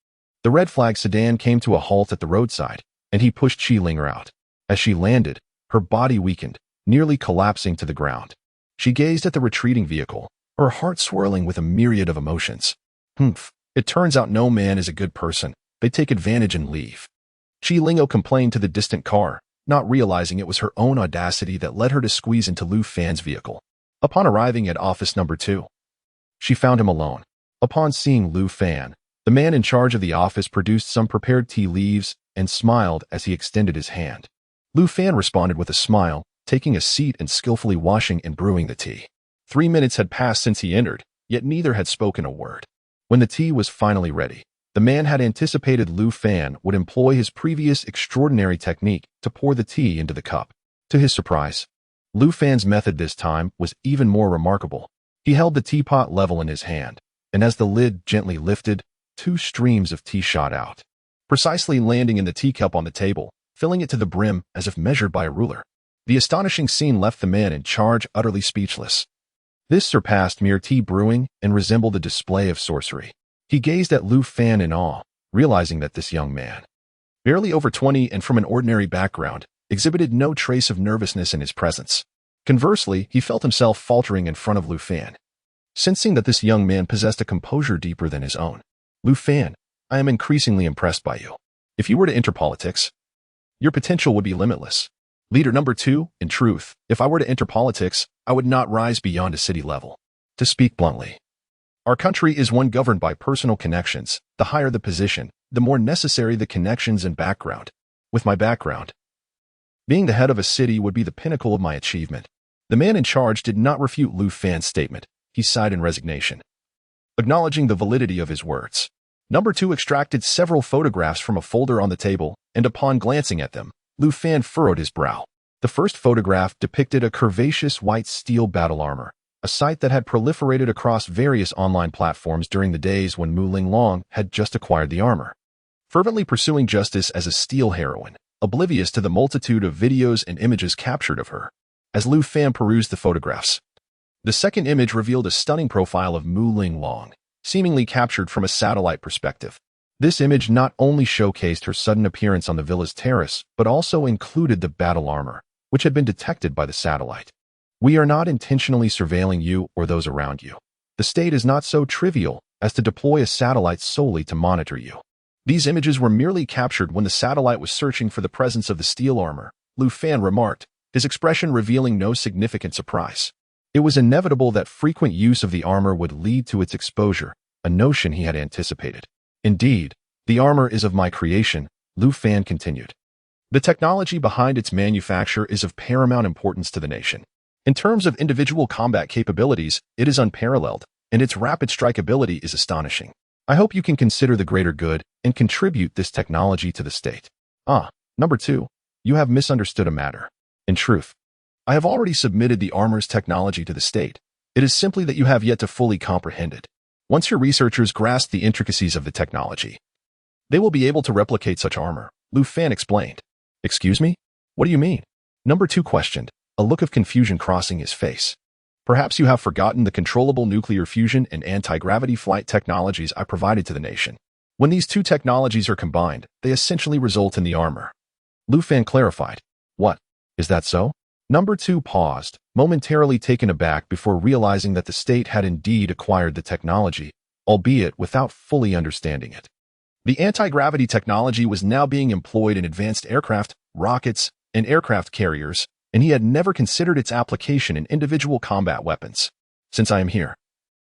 The red flag sedan came to a halt at the roadside, and he pushed Qi Linger out. As she landed, her body weakened, nearly collapsing to the ground. She gazed at the retreating vehicle, her heart swirling with a myriad of emotions. Humph, it turns out no man is a good person. They take advantage and leave. Qi Linger complained to the distant car, not realizing it was her own audacity that led her to squeeze into Lu Fan's vehicle. Upon arriving at office number 2, she found him alone. Upon seeing Lu Fan, the man in charge of the office produced some prepared tea leaves and smiled as he extended his hand. Lu Fan responded with a smile, taking a seat and skillfully washing and brewing the tea. 3 minutes had passed since he entered, yet neither had spoken a word. When the tea was finally ready, the man had anticipated Lu Fan would employ his previous extraordinary technique to pour the tea into the cup. To his surprise, Lu Fan's method this time was even more remarkable. He held the teapot level in his hand, and as the lid gently lifted, 2 streams of tea shot out, precisely landing in the teacup on the table, filling it to the brim as if measured by a ruler. The astonishing scene left the man in charge utterly speechless. This surpassed mere tea brewing and resembled a display of sorcery. He gazed at Lu Fan in awe, realizing that this young man, barely over 20 and from an ordinary background, exhibited no trace of nervousness in his presence. Conversely, he felt himself faltering in front of Lu Fan, sensing that this young man possessed a composure deeper than his own. Lu Fan, I am increasingly impressed by you. If you were to enter politics, your potential would be limitless. Leader number 2, in truth, if I were to enter politics, I would not rise beyond a city level. To speak bluntly, our country is one governed by personal connections. The higher the position, the more necessary the connections and background. With my background, being the head of a city would be the pinnacle of my achievement. The man in charge did not refute Lu Fan's statement. He sighed in resignation, acknowledging the validity of his words. Number 2 extracted several photographs from a folder on the table, and upon glancing at them, Lu Fan furrowed his brow. The first photograph depicted a curvaceous white steel battle armor, a sight that had proliferated across various online platforms during the days when Mu Linglong had just acquired the armor, fervently pursuing justice as a steel heroine, oblivious to the multitude of videos and images captured of her. As Lu Fan perused the photographs, the second image revealed a stunning profile of Mu Linglong, seemingly captured from a satellite perspective. This image not only showcased her sudden appearance on the villa's terrace, but also included the battle armor, which had been detected by the satellite. We are not intentionally surveilling you or those around you. The state is not so trivial as to deploy a satellite solely to monitor you. These images were merely captured when the satellite was searching for the presence of the steel armor, Lu Fan remarked, his expression revealing no significant surprise. It was inevitable that frequent use of the armor would lead to its exposure, a notion he had anticipated. Indeed, the armor is of my creation, Lu Fan continued. The technology behind its manufacture is of paramount importance to the nation. In terms of individual combat capabilities, it is unparalleled, and its rapid strikeability is astonishing. I hope you can consider the greater good and contribute this technology to the state. Number 2, you have misunderstood a matter. In truth, I have already submitted the armor's technology to the state. It is simply that you have yet to fully comprehend it. Once your researchers grasp the intricacies of the technology, they will be able to replicate such armor, Lu Fan explained. Excuse me? What do you mean? Number 2 questioned, a look of confusion crossing his face. Perhaps you have forgotten the controllable nuclear fusion and anti-gravity flight technologies I provided to the nation. When these two technologies are combined, they essentially result in the armor. Lu Fan clarified. What? Is that so? Number 2 paused, momentarily taken aback before realizing that the state had indeed acquired the technology, albeit without fully understanding it. The anti-gravity technology was now being employed in advanced aircraft, rockets, and aircraft carriers, and he had never considered its application in individual combat weapons. Since I am here,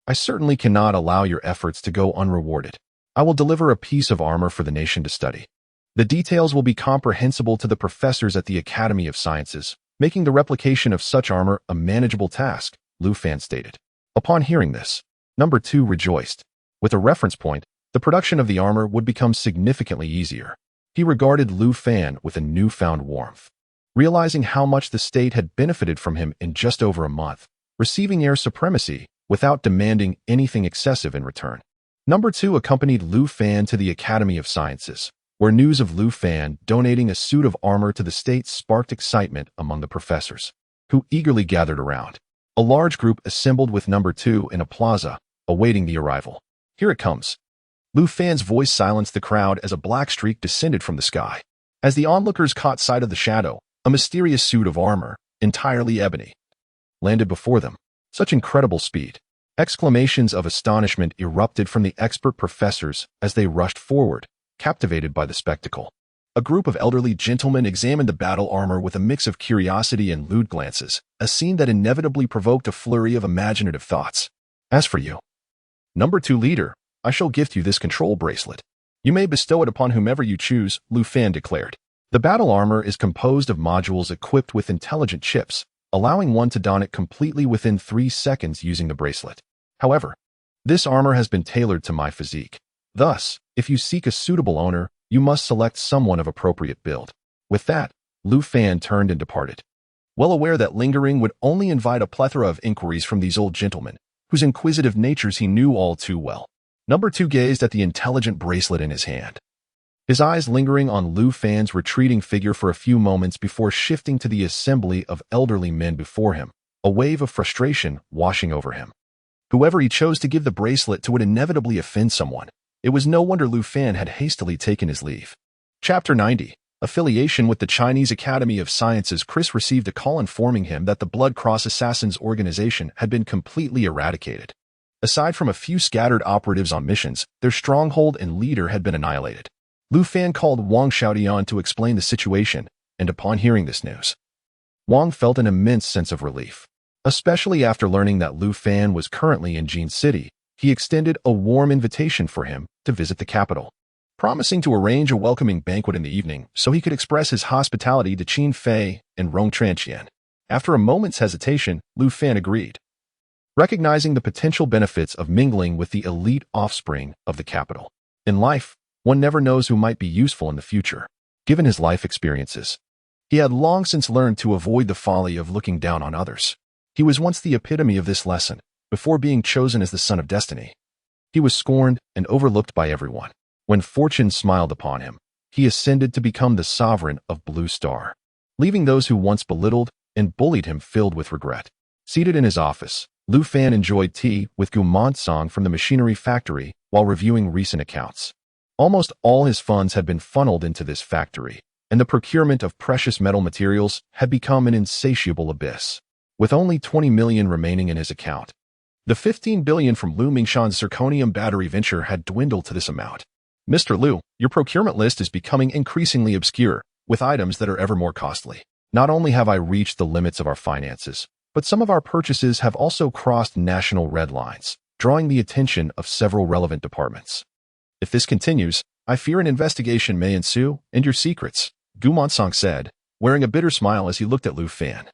I certainly cannot allow your efforts to go unrewarded. I will deliver a piece of armor for the nation to study. The details will be comprehensible to the professors at the Academy of Sciences, making the replication of such armor a manageable task, Lu Fan stated. Upon hearing this, Number 2 rejoiced. With a reference point, the production of the armor would become significantly easier. He regarded Lu Fan with a newfound warmth. Realizing how much the state had benefited from him in just over a month, receiving air supremacy without demanding anything excessive in return. Number 2 accompanied Lu Fan to the Academy of Sciences, where news of Lu Fan donating a suit of armor to the state sparked excitement among the professors, who eagerly gathered around. A large group assembled with Number 2 in a plaza, awaiting the arrival. Here it comes. Lu Fan's voice silenced the crowd as a black streak descended from the sky. As the onlookers caught sight of the shadow, a mysterious suit of armor, entirely ebony, landed before them. Such incredible speed. Exclamations of astonishment erupted from the expert professors as they rushed forward, captivated by the spectacle. A group of elderly gentlemen examined the battle armor with a mix of curiosity and lewd glances, a scene that inevitably provoked a flurry of imaginative thoughts. As for you, Number 2 leader, I shall gift you this control bracelet. You may bestow it upon whomever you choose, Lu Fan declared. The battle armor is composed of modules equipped with intelligent chips, allowing one to don it completely within 3 seconds using the bracelet. However, this armor has been tailored to my physique. Thus, if you seek a suitable owner, you must select someone of appropriate build. With that, Lu Fan turned and departed. Well aware that lingering would only invite a plethora of inquiries from these old gentlemen, whose inquisitive natures he knew all too well. Number 2 gazed at the intelligent bracelet in his hand, his eyes lingering on Lu Fan's retreating figure for a few moments before shifting to the assembly of elderly men before him, a wave of frustration washing over him. Whoever he chose to give the bracelet to would inevitably offend someone. It was no wonder Lu Fan had hastily taken his leave. Chapter 90. Affiliation with the Chinese Academy of Sciences. Chris received a call informing him that the Blood Cross Assassins organization had been completely eradicated. Aside from a few scattered operatives on missions, their stronghold and leader had been annihilated. Lu Fan called Wang Xiaodian to explain the situation, and upon hearing this news, Wang felt an immense sense of relief. Especially after learning that Lu Fan was currently in Jin City, he extended a warm invitation for him to visit the capital, promising to arrange a welcoming banquet in the evening so he could express his hospitality to Qin Fei and Rong Tranqian. After a moment's hesitation, Lu Fan agreed, recognizing the potential benefits of mingling with the elite offspring of the capital. In life, one never knows who might be useful in the future. Given his life experiences, he had long since learned to avoid the folly of looking down on others. He was once the epitome of this lesson, before being chosen as the son of destiny. He was scorned and overlooked by everyone. When fortune smiled upon him, he ascended to become the sovereign of Blue Star, leaving those who once belittled and bullied him filled with regret. Seated in his office, Lu Fan enjoyed tea with Gu Song from the machinery factory while reviewing recent accounts. Almost all his funds had been funneled into this factory, and the procurement of precious metal materials had become an insatiable abyss. With only 20 million remaining in his account, the 15 billion from Lu Mingshan's zirconium battery venture had dwindled to this amount. Mr. Lu, your procurement list is becoming increasingly obscure, with items that are ever more costly. Not only have I reached the limits of our finances, but some of our purchases have also crossed national red lines, drawing the attention of several relevant departments. If this continues, I fear an investigation may ensue, and your secrets, Gu Song said, wearing a bitter smile as he looked at Lu Fan.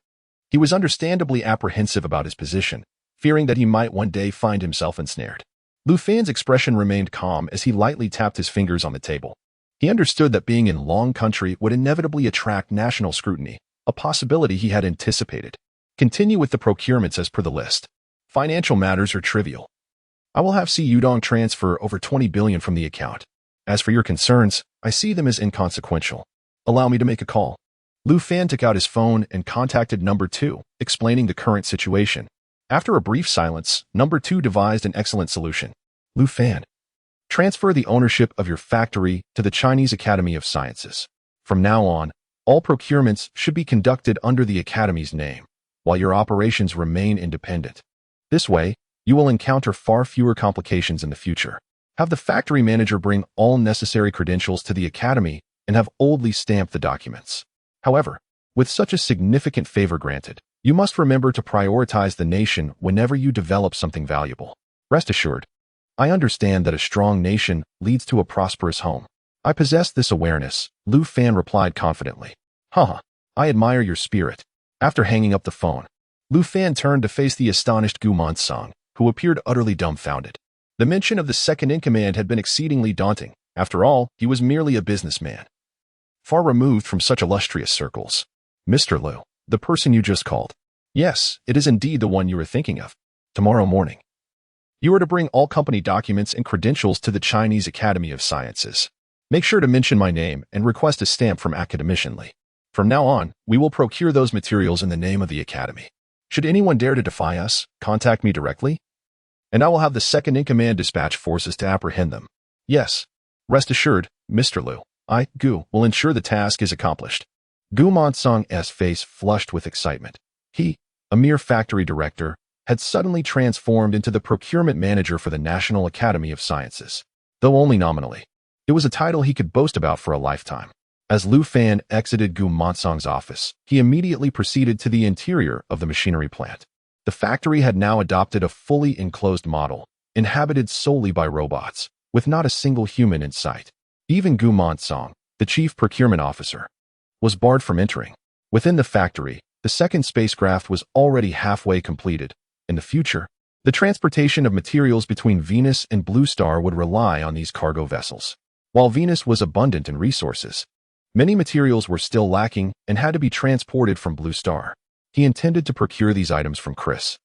He was understandably apprehensive about his position, fearing that he might one day find himself ensnared. Lu Fan's expression remained calm as he lightly tapped his fingers on the table. He understood that being in Long Country would inevitably attract national scrutiny, a possibility he had anticipated. Continue with the procurements as per the list. Financial matters are trivial. I will have Si Yudong transfer over 20 billion from the account. As for your concerns, I see them as inconsequential. Allow me to make a call. Lu Fan took out his phone and contacted Number 2, explaining the current situation. After a brief silence, number 2 devised an excellent solution. Lu Fan. Transfer the ownership of your factory to the Chinese Academy of Sciences. From now on, all procurements should be conducted under the Academy's name, while your operations remain independent. This way, you will encounter far fewer complications in the future. Have the factory manager bring all necessary credentials to the Academy and have Oldly stamp the documents. However, with such a significant favor granted, you must remember to prioritize the nation whenever you develop something valuable. Rest assured, I understand that a strong nation leads to a prosperous home. I possess this awareness, Lu Fan replied confidently. Haha, I admire your spirit. After hanging up the phone, Lu Fan turned to face the astonished Gu Monsong, who appeared utterly dumbfounded. The mention of the second-in-command had been exceedingly daunting. After all, he was merely a businessman, far removed from such illustrious circles. Mr. Lu, the person you just called. Yes, it is indeed the one you were thinking of. Tomorrow morning, you are to bring all company documents and credentials to the Chinese Academy of Sciences. Make sure to mention my name and request a stamp from academicianly. From now on, we will procure those materials in the name of the Academy. Should anyone dare to defy us, contact me directly, and I will have the second-in-command dispatch forces to apprehend them. Yes, rest assured, Mr. Lu, I, Gu, will ensure the task is accomplished. Gu Monsong's face flushed with excitement. He, a mere factory director, had suddenly transformed into the procurement manager for the National Academy of Sciences. Though only nominally, it was a title he could boast about for a lifetime. As Lu Fan exited Gu Monsong's office, he immediately proceeded to the interior of the machinery plant. The factory had now adopted a fully enclosed model, inhabited solely by robots, with not a single human in sight. Even Gu Monsong, the chief procurement officer, was barred from entering. Within the factory, the second spacecraft was already halfway completed. In the future, the transportation of materials between Venus and Blue Star would rely on these cargo vessels. While Venus was abundant in resources, many materials were still lacking and had to be transported from Blue Star. He intended to procure these items from Chris,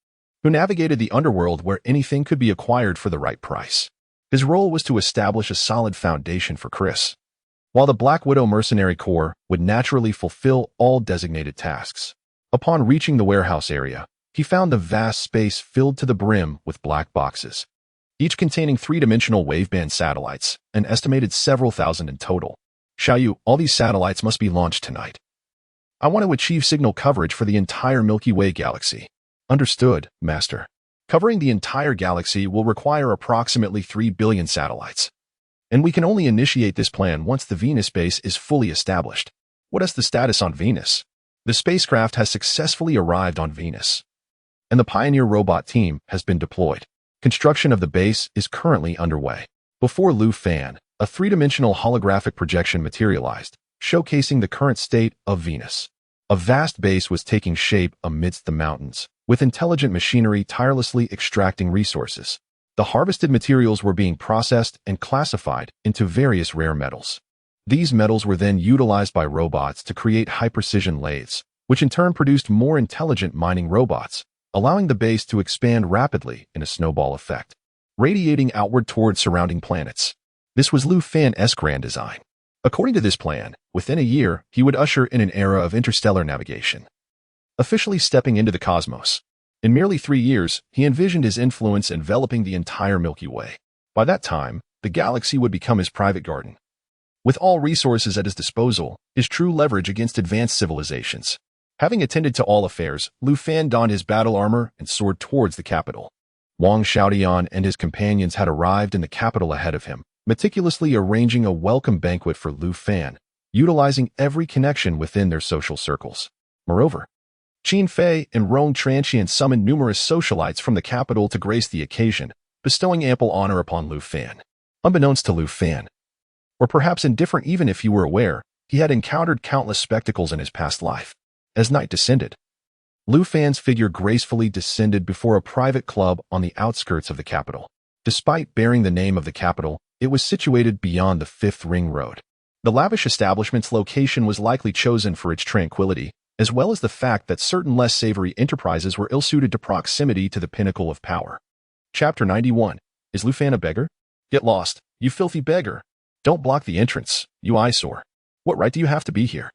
who navigated the underworld where anything could be acquired for the right price. His role was to establish a solid foundation for Chris, while the Black Widow Mercenary Corps would naturally fulfill all designated tasks. Upon reaching the warehouse area, he found the vast space filled to the brim with black boxes, each containing three-dimensional waveband satellites, an estimated several thousand in total. Xiaoyu, all these satellites must be launched tonight. I want to achieve signal coverage for the entire Milky Way galaxy. Understood, Master. Covering the entire galaxy will require approximately 3 billion satellites. And we can only initiate this plan once the Venus base is fully established. What is the status on Venus? The spacecraft has successfully arrived on Venus, and the Pioneer robot team has been deployed. Construction of the base is currently underway. Before Lu Fan, a three-dimensional holographic projection materialized, showcasing the current state of Venus. A vast base was taking shape amidst the mountains, with intelligent machinery tirelessly extracting resources. The harvested materials were being processed and classified into various rare metals. These metals were then utilized by robots to create high-precision lathes, which in turn produced more intelligent mining robots, allowing the base to expand rapidly in a snowball effect, radiating outward towards surrounding planets. This was Lu Fan's grand design. According to this plan, within a year, he would usher in an era of interstellar navigation, officially stepping into the cosmos. In merely 3 years, he envisioned his influence enveloping the entire Milky Way. By that time, the galaxy would become his private garden. With all resources at his disposal, his true leverage against advanced civilizations. Having attended to all affairs, Lu Fan donned his battle armor and soared towards the capital. Wang Xiaodian and his companions had arrived in the capital ahead of him, meticulously arranging a welcome banquet for Lu Fan, utilizing every connection within their social circles. Moreover, Qin Fei and Rong Tranxian summoned numerous socialites from the capital to grace the occasion, bestowing ample honor upon Lu Fan. Unbeknownst to Lu Fan, or perhaps indifferent even if he were aware, he had encountered countless spectacles in his past life. As night descended, Lu Fan's figure gracefully descended before a private club on the outskirts of the capital. Despite bearing the name of the capital, it was situated beyond the Fifth Ring Road. The lavish establishment's location was likely chosen for its tranquility, as well as the fact that certain less savory enterprises were ill-suited to proximity to the pinnacle of power. Chapter 91. Is Lu Fan a beggar? Get lost, you filthy beggar. Don't block the entrance, you eyesore. What right do you have to be here?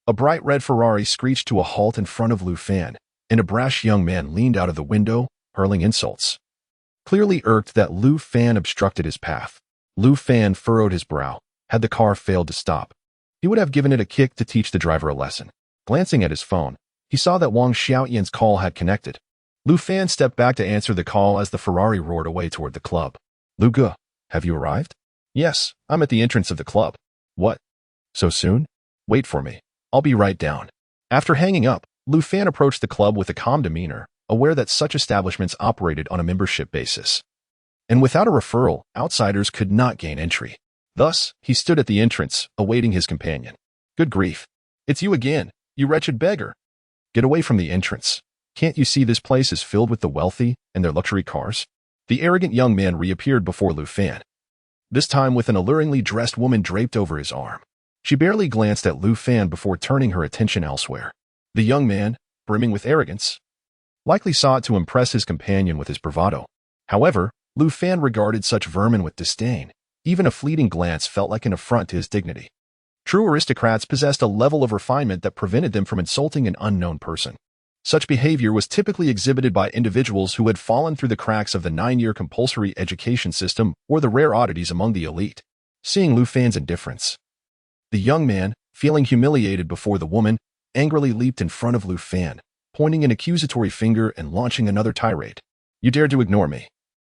A bright red Ferrari screeched to a halt in front of Lu Fan, and a brash young man leaned out of the window, hurling insults. Clearly irked that Lu Fan obstructed his path, Lu Fan furrowed his brow. Had the car failed to stop, he would have given it a kick to teach the driver a lesson. Glancing at his phone, he saw that Wang Xiaoyan's call had connected. Lu Fan stepped back to answer the call as the Ferrari roared away toward the club. Lu Ge, have you arrived? Yes, I'm at the entrance of the club. What? So soon? Wait for me. I'll be right down. After hanging up, Lu Fan approached the club with a calm demeanor, aware that such establishments operated on a membership basis. And without a referral, outsiders could not gain entry. Thus, he stood at the entrance, awaiting his companion. Good grief. It's you again, you wretched beggar. Get away from the entrance. Can't you see this place is filled with the wealthy and their luxury cars? The arrogant young man reappeared before Lu Fan, this time with an alluringly dressed woman draped over his arm. She barely glanced at Lu Fan before turning her attention elsewhere. The young man, brimming with arrogance, likely sought to impress his companion with his bravado. However, Lu Fan regarded such vermin with disdain. Even a fleeting glance felt like an affront to his dignity. True aristocrats possessed a level of refinement that prevented them from insulting an unknown person. Such behavior was typically exhibited by individuals who had fallen through the cracks of the 9-year compulsory education system or the rare oddities among the elite. Seeing Lu Fan's indifference, the young man, feeling humiliated before the woman, angrily leaped in front of Lu Fan, pointing an accusatory finger and launching another tirade. You dared to ignore me,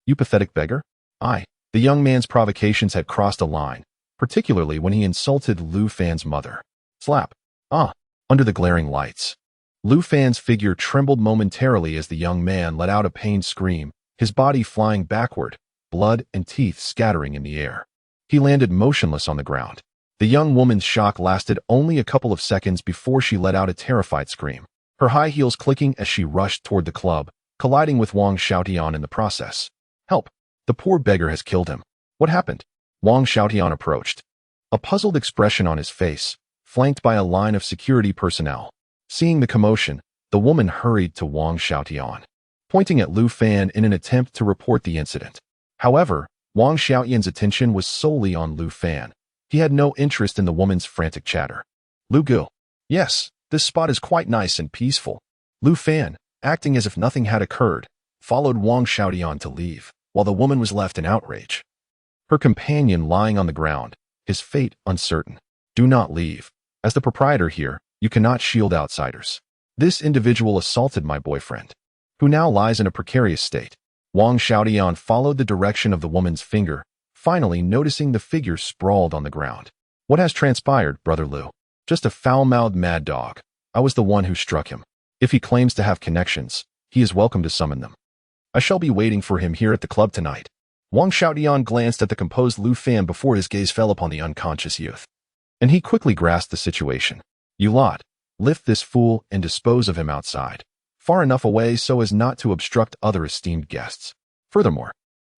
you pathetic beggar? The young man's provocations had crossed a line, particularly when he insulted Lu Fan's mother. Slap. Under the glaring lights, Lu Fan's figure trembled momentarily as the young man let out a pained scream, his body flying backward, blood and teeth scattering in the air. He landed motionless on the ground. The young woman's shock lasted only a couple of seconds before she let out a terrified scream, her high heels clicking as she rushed toward the club, colliding with Wang Xiaotian in the process. Help! The poor beggar has killed him. What happened? Wang Xiaotian approached, a puzzled expression on his face, flanked by a line of security personnel. Seeing the commotion, the woman hurried to Wang Xiaotian, pointing at Lu Fan in an attempt to report the incident. However, Wang Xiaotian's attention was solely on Lu Fan. He had no interest in the woman's frantic chatter. Lu Ge. Yes, this spot is quite nice and peaceful. Lu Fan, acting as if nothing had occurred, followed Wang Xiaotian to leave, while the woman was left in outrage. Her companion lying on the ground, his fate uncertain. Do not leave. As the proprietor here, you cannot shield outsiders. This individual assaulted my boyfriend, who now lies in a precarious state. Wang Xiaotian followed the direction of the woman's finger, finally noticing the figure sprawled on the ground. What has transpired, Brother Lu? Just a foul-mouthed mad dog. I was the one who struck him. If he claims to have connections, he is welcome to summon them. I shall be waiting for him here at the club tonight. Wang Xiaotian glanced at the composed Lu Fan before his gaze fell upon the unconscious youth, and he quickly grasped the situation. You lot, lift this fool and dispose of him outside, far enough away so as not to obstruct other esteemed guests. Furthermore,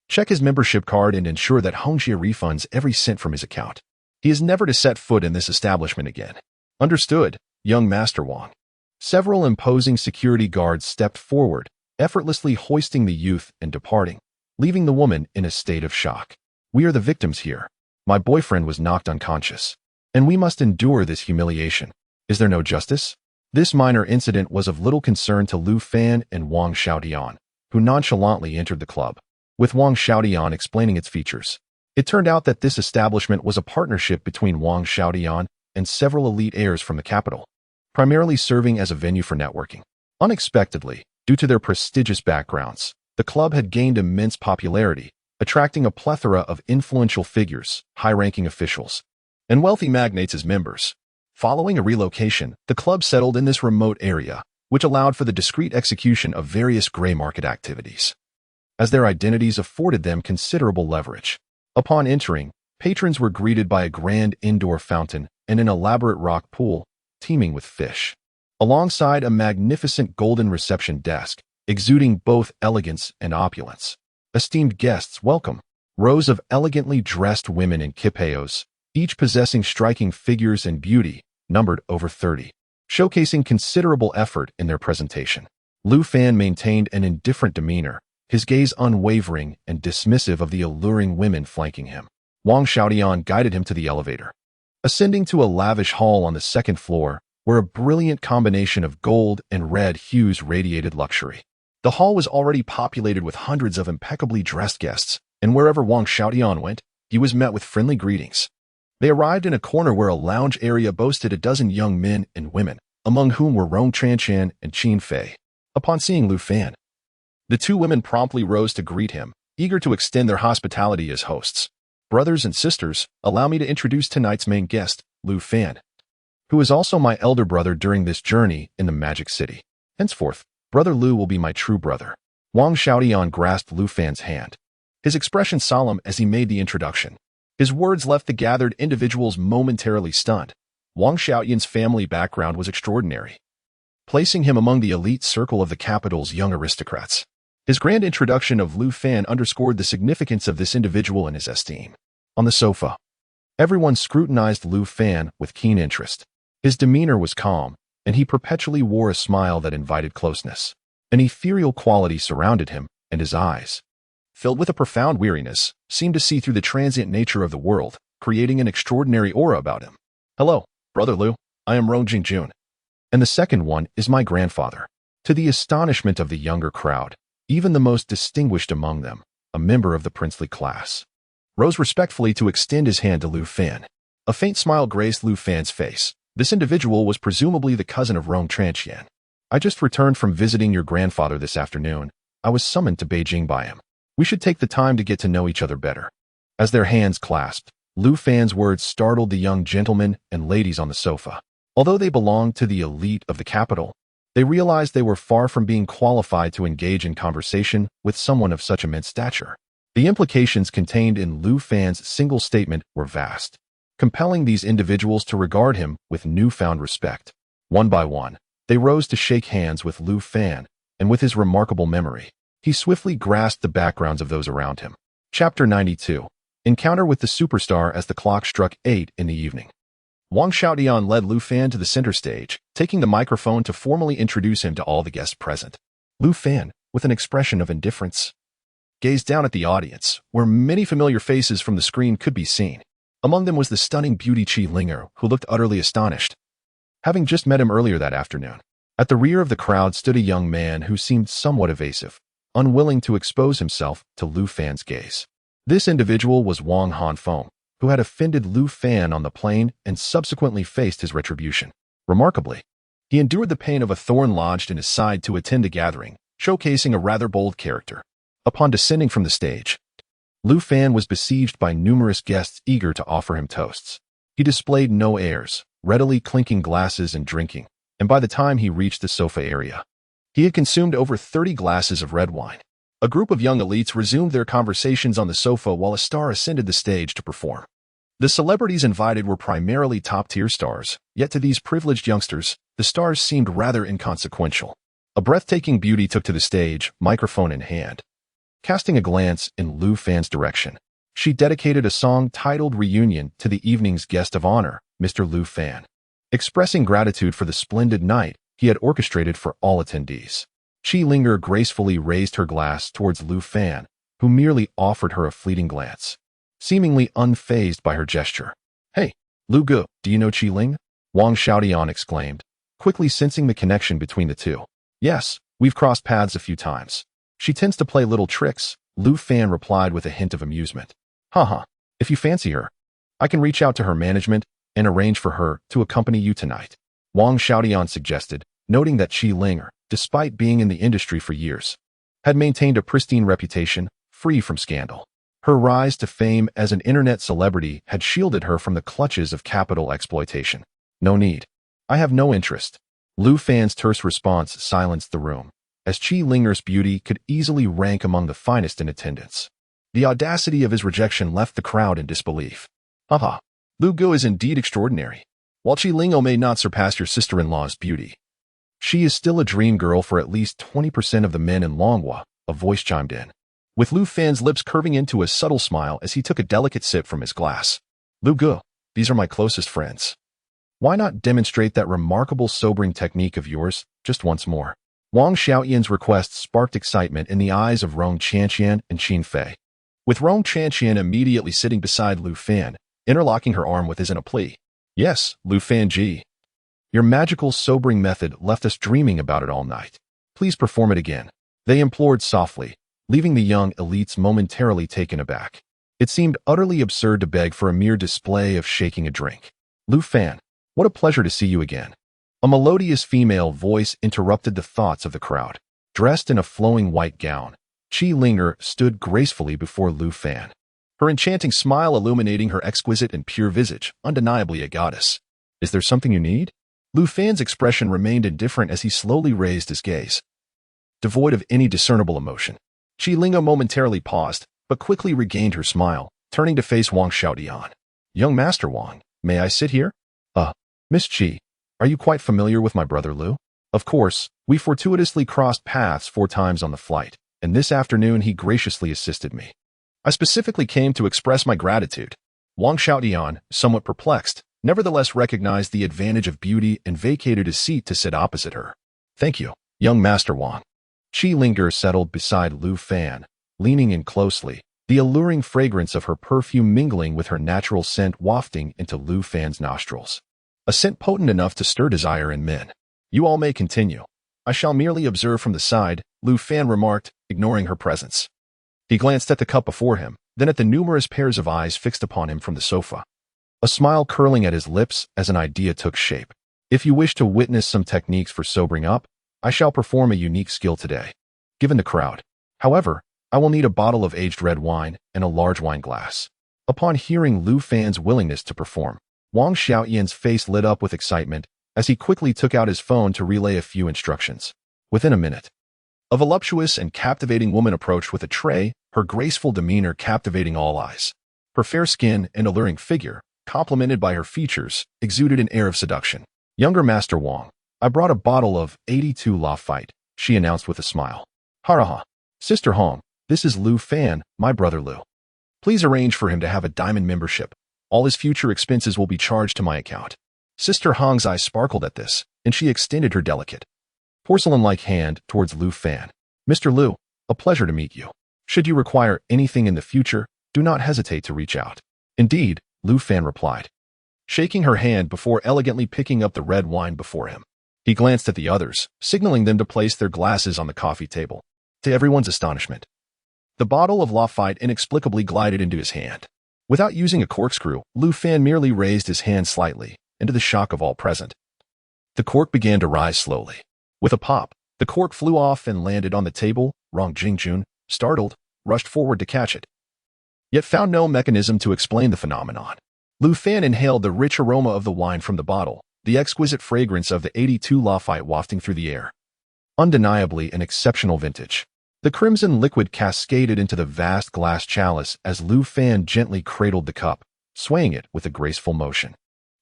check his membership card and ensure that Hongjie refunds every cent from his account. He is never to set foot in this establishment again. Understood, young Master Wang. Several imposing security guards stepped forward, effortlessly hoisting the youth and departing, leaving the woman in a state of shock. We are the victims here. My boyfriend was knocked unconscious, and we must endure this humiliation. Is there no justice? This minor incident was of little concern to Lu Fan and Wang Xiaotian, who nonchalantly entered the club, with Wang Xiaotian explaining its features. It turned out that this establishment was a partnership between Wang Xiaotian and several elite heirs from the capital, primarily serving as a venue for networking. Unexpectedly, due to their prestigious backgrounds, the club had gained immense popularity, attracting a plethora of influential figures, high-ranking officials, and wealthy magnates as members. Following a relocation, the club settled in this remote area, which allowed for the discreet execution of various gray market activities, as their identities afforded them considerable leverage. Upon entering, patrons were greeted by a grand indoor fountain and an elaborate rock pool, teeming with fish, alongside a magnificent golden reception desk, exuding both elegance and opulence. Esteemed guests, welcome. Rows of elegantly dressed women in kipeos, each possessing striking figures and beauty, numbered over 30, showcasing considerable effort in their presentation. Lu Fan maintained an indifferent demeanor, his gaze unwavering and dismissive of the alluring women flanking him. Wang Xiaotian guided him to the elevator, ascending to a lavish hall on the second floor, where a brilliant combination of gold and red hues radiated luxury. The hall was already populated with hundreds of impeccably dressed guests, and wherever Wang Xiaotian went, he was met with friendly greetings. They arrived in a corner where a lounge area boasted a dozen young men and women, among whom were Rong Chanshan and Qin Fei. Upon seeing Lu Fan, the two women promptly rose to greet him, eager to extend their hospitality as hosts. Brothers and sisters, allow me to introduce tonight's main guest, Lu Fan, who is also my elder brother during this journey in the Magic City. Henceforth, Brother Lu will be my true brother. Wang Xiaotian grasped Lu Fan's hand, his expression solemn as he made the introduction. His words left the gathered individuals momentarily stunned. Wang Xiaotian's family background was extraordinary, placing him among the elite circle of the capital's young aristocrats. His grand introduction of Lu Fan underscored the significance of this individual in his esteem. On the sofa, everyone scrutinized Lu Fan with keen interest. His demeanor was calm, and he perpetually wore a smile that invited closeness. An ethereal quality surrounded him, and his eyes, filled with a profound weariness, seemed to see through the transient nature of the world, creating an extraordinary aura about him. Hello, Brother Lu. I am Rong Jingjun. And the second one is my grandfather. To the astonishment of the younger crowd, even the most distinguished among them, a member of the princely class, rose respectfully to extend his hand to Lu Fan. A faint smile graced Lu Fan's face. This individual was presumably the cousin of Rong Chanshan. I just returned from visiting your grandfather this afternoon. I was summoned to Beijing by him. We should take the time to get to know each other better. As their hands clasped, Lu Fan's words startled the young gentlemen and ladies on the sofa. Although they belonged to the elite of the capital, they realized they were far from being qualified to engage in conversation with someone of such immense stature. The implications contained in Lu Fan's single statement were vast, compelling these individuals to regard him with newfound respect. One by one, they rose to shake hands with Lu Fan, and with his remarkable memory, he swiftly grasped the backgrounds of those around him. Chapter 92. Encounter with the superstar as the clock struck 8 in the evening. Wang Xiaotian led Lu Fan to the center stage, taking the microphone to formally introduce him to all the guests present. Lu Fan, with an expression of indifference, gazed down at the audience, where many familiar faces from the screen could be seen. Among them was the stunning beauty Qi Linger, who looked utterly astonished, having just met him earlier that afternoon. At the rear of the crowd stood a young man who seemed somewhat evasive, unwilling to expose himself to Lu Fan's gaze. This individual was Wang Hanfeng, who had offended Lu Fan on the plane and subsequently faced his retribution. Remarkably, he endured the pain of a thorn lodged in his side to attend the gathering, showcasing a rather bold character. Upon descending from the stage, Lu Fan was besieged by numerous guests eager to offer him toasts. He displayed no airs, readily clinking glasses and drinking, and by the time he reached the sofa area, he had consumed over 30 glasses of red wine. A group of young elites resumed their conversations on the sofa while a star ascended the stage to perform. The celebrities invited were primarily top-tier stars, yet to these privileged youngsters, the stars seemed rather inconsequential. A breathtaking beauty took to the stage, microphone in hand. Casting a glance in Lu Fan's direction, she dedicated a song titled Reunion to the evening's guest of honor, Mr. Lu Fan. Expressing gratitude for the splendid night he had orchestrated for all attendees, Qi Linger gracefully raised her glass towards Lu Fan, who merely offered her a fleeting glance, seemingly unfazed by her gesture. Hey, Lu Gu, do you know Qi Ling? Wang Xiaotian exclaimed, quickly sensing the connection between the two. Yes, we've crossed paths a few times. She tends to play little tricks, Lu Fan replied with a hint of amusement. Haha, if you fancy her, I can reach out to her management and arrange for her to accompany you tonight, Wang Xiaotian suggested, noting that Qi Linger, despite being in the industry for years, had maintained a pristine reputation, free from scandal. Her rise to fame as an internet celebrity had shielded her from the clutches of capital exploitation. No need. I have no interest. Lu Fan's terse response silenced the room, as Qi Linger's beauty could easily rank among the finest in attendance. The audacity of his rejection left the crowd in disbelief. Haha, Lu Gu is indeed extraordinary. While Qi Lingo may not surpass your sister-in-law's beauty, she is still a dream girl for at least 20% of the men in Longhua, a voice chimed in, with Lu Fan's lips curving into a subtle smile as he took a delicate sip from his glass. Lu Gu, these are my closest friends. Why not demonstrate that remarkable sobering technique of yours just once more? Wang Xiaotian's request sparked excitement in the eyes of Rong Chanshan and Qin Fei, with Rong Chanshan immediately sitting beside Lu Fan, interlocking her arm with his in a plea. Yes, Lu Fan Ji. Your magical sobering method left us dreaming about it all night. Please perform it again. They implored softly, leaving the young elites momentarily taken aback. It seemed utterly absurd to beg for a mere display of shaking a drink. Lu Fan, what a pleasure to see you again. A melodious female voice interrupted the thoughts of the crowd. Dressed in a flowing white gown, Chi Linger stood gracefully before Lu Fan, her enchanting smile illuminating her exquisite and pure visage, undeniably a goddess. Is there something you need? Lu Fan's expression remained indifferent as he slowly raised his gaze, devoid of any discernible emotion. Chi Linger momentarily paused, but quickly regained her smile, turning to face Wang Xiaodian. Young Master Wang, may I sit here? Miss Chi, are you quite familiar with my brother Lu? Of course, we fortuitously crossed paths 4 times on the flight, and this afternoon he graciously assisted me. I specifically came to express my gratitude. Wang Xiaodian, somewhat perplexed, nevertheless recognized the advantage of beauty and vacated his seat to sit opposite her. Thank you, young Master Wang. Chi Linger settled beside Lu Fan, leaning in closely, the alluring fragrance of her perfume mingling with her natural scent wafting into Lu Fan's nostrils. A scent potent enough to stir desire in men. You all may continue. I shall merely observe from the side, Lu Fan remarked, ignoring her presence. He glanced at the cup before him, then at the numerous pairs of eyes fixed upon him from the sofa. A smile curling at his lips as an idea took shape. If you wish to witness some techniques for sobering up, I shall perform a unique skill today. Given the crowd. However, I will need a bottle of aged red wine and a large wine glass. Upon hearing Lu Fan's willingness to perform, Wang Xiaoyan's face lit up with excitement as he quickly took out his phone to relay a few instructions. Within a minute, a voluptuous and captivating woman approached with a tray, her graceful demeanor captivating all eyes. Her fair skin and alluring figure, complemented by her features, exuded an air of seduction. Younger Master Wang, I brought a bottle of 82 Lafite, she announced with a smile. Haraha. Sister Hong, this is Lu Fan, my brother Lu. Please arrange for him to have a diamond membership. All his future expenses will be charged to my account. Sister Hong's eyes sparkled at this, and she extended her delicate, porcelain-like hand towards Lu Fan. Mr. Lu, a pleasure to meet you. Should you require anything in the future, do not hesitate to reach out. Indeed, Lu Fan replied, shaking her hand before elegantly picking up the red wine before him. He glanced at the others, signaling them to place their glasses on the coffee table. To everyone's astonishment, the bottle of Lafite inexplicably glided into his hand. Without using a corkscrew, Lu Fan merely raised his hand slightly, and to the shock of all present, the cork began to rise slowly. With a pop, the cork flew off and landed on the table. Rong Jingjun, startled, rushed forward to catch it, yet found no mechanism to explain the phenomenon. Lu Fan inhaled the rich aroma of the wine from the bottle, the exquisite fragrance of the 82 Lafite wafting through the air. Undeniably an exceptional vintage. The crimson liquid cascaded into the vast glass chalice as Lu Fan gently cradled the cup, swaying it with a graceful motion.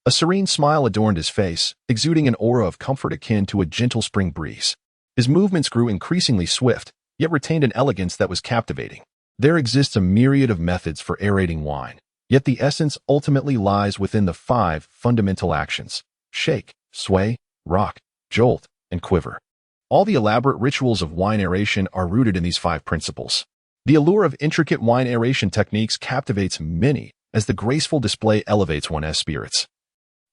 A serene smile adorned his face, exuding an aura of comfort akin to a gentle spring breeze. His movements grew increasingly swift, yet retained an elegance that was captivating. There exists a myriad of methods for aerating wine, yet the essence ultimately lies within the 5 fundamental actions: shake, sway, rock, jolt, and quiver. All the elaborate rituals of wine aeration are rooted in these 5 principles. The allure of intricate wine aeration techniques captivates many as the graceful display elevates one's spirits,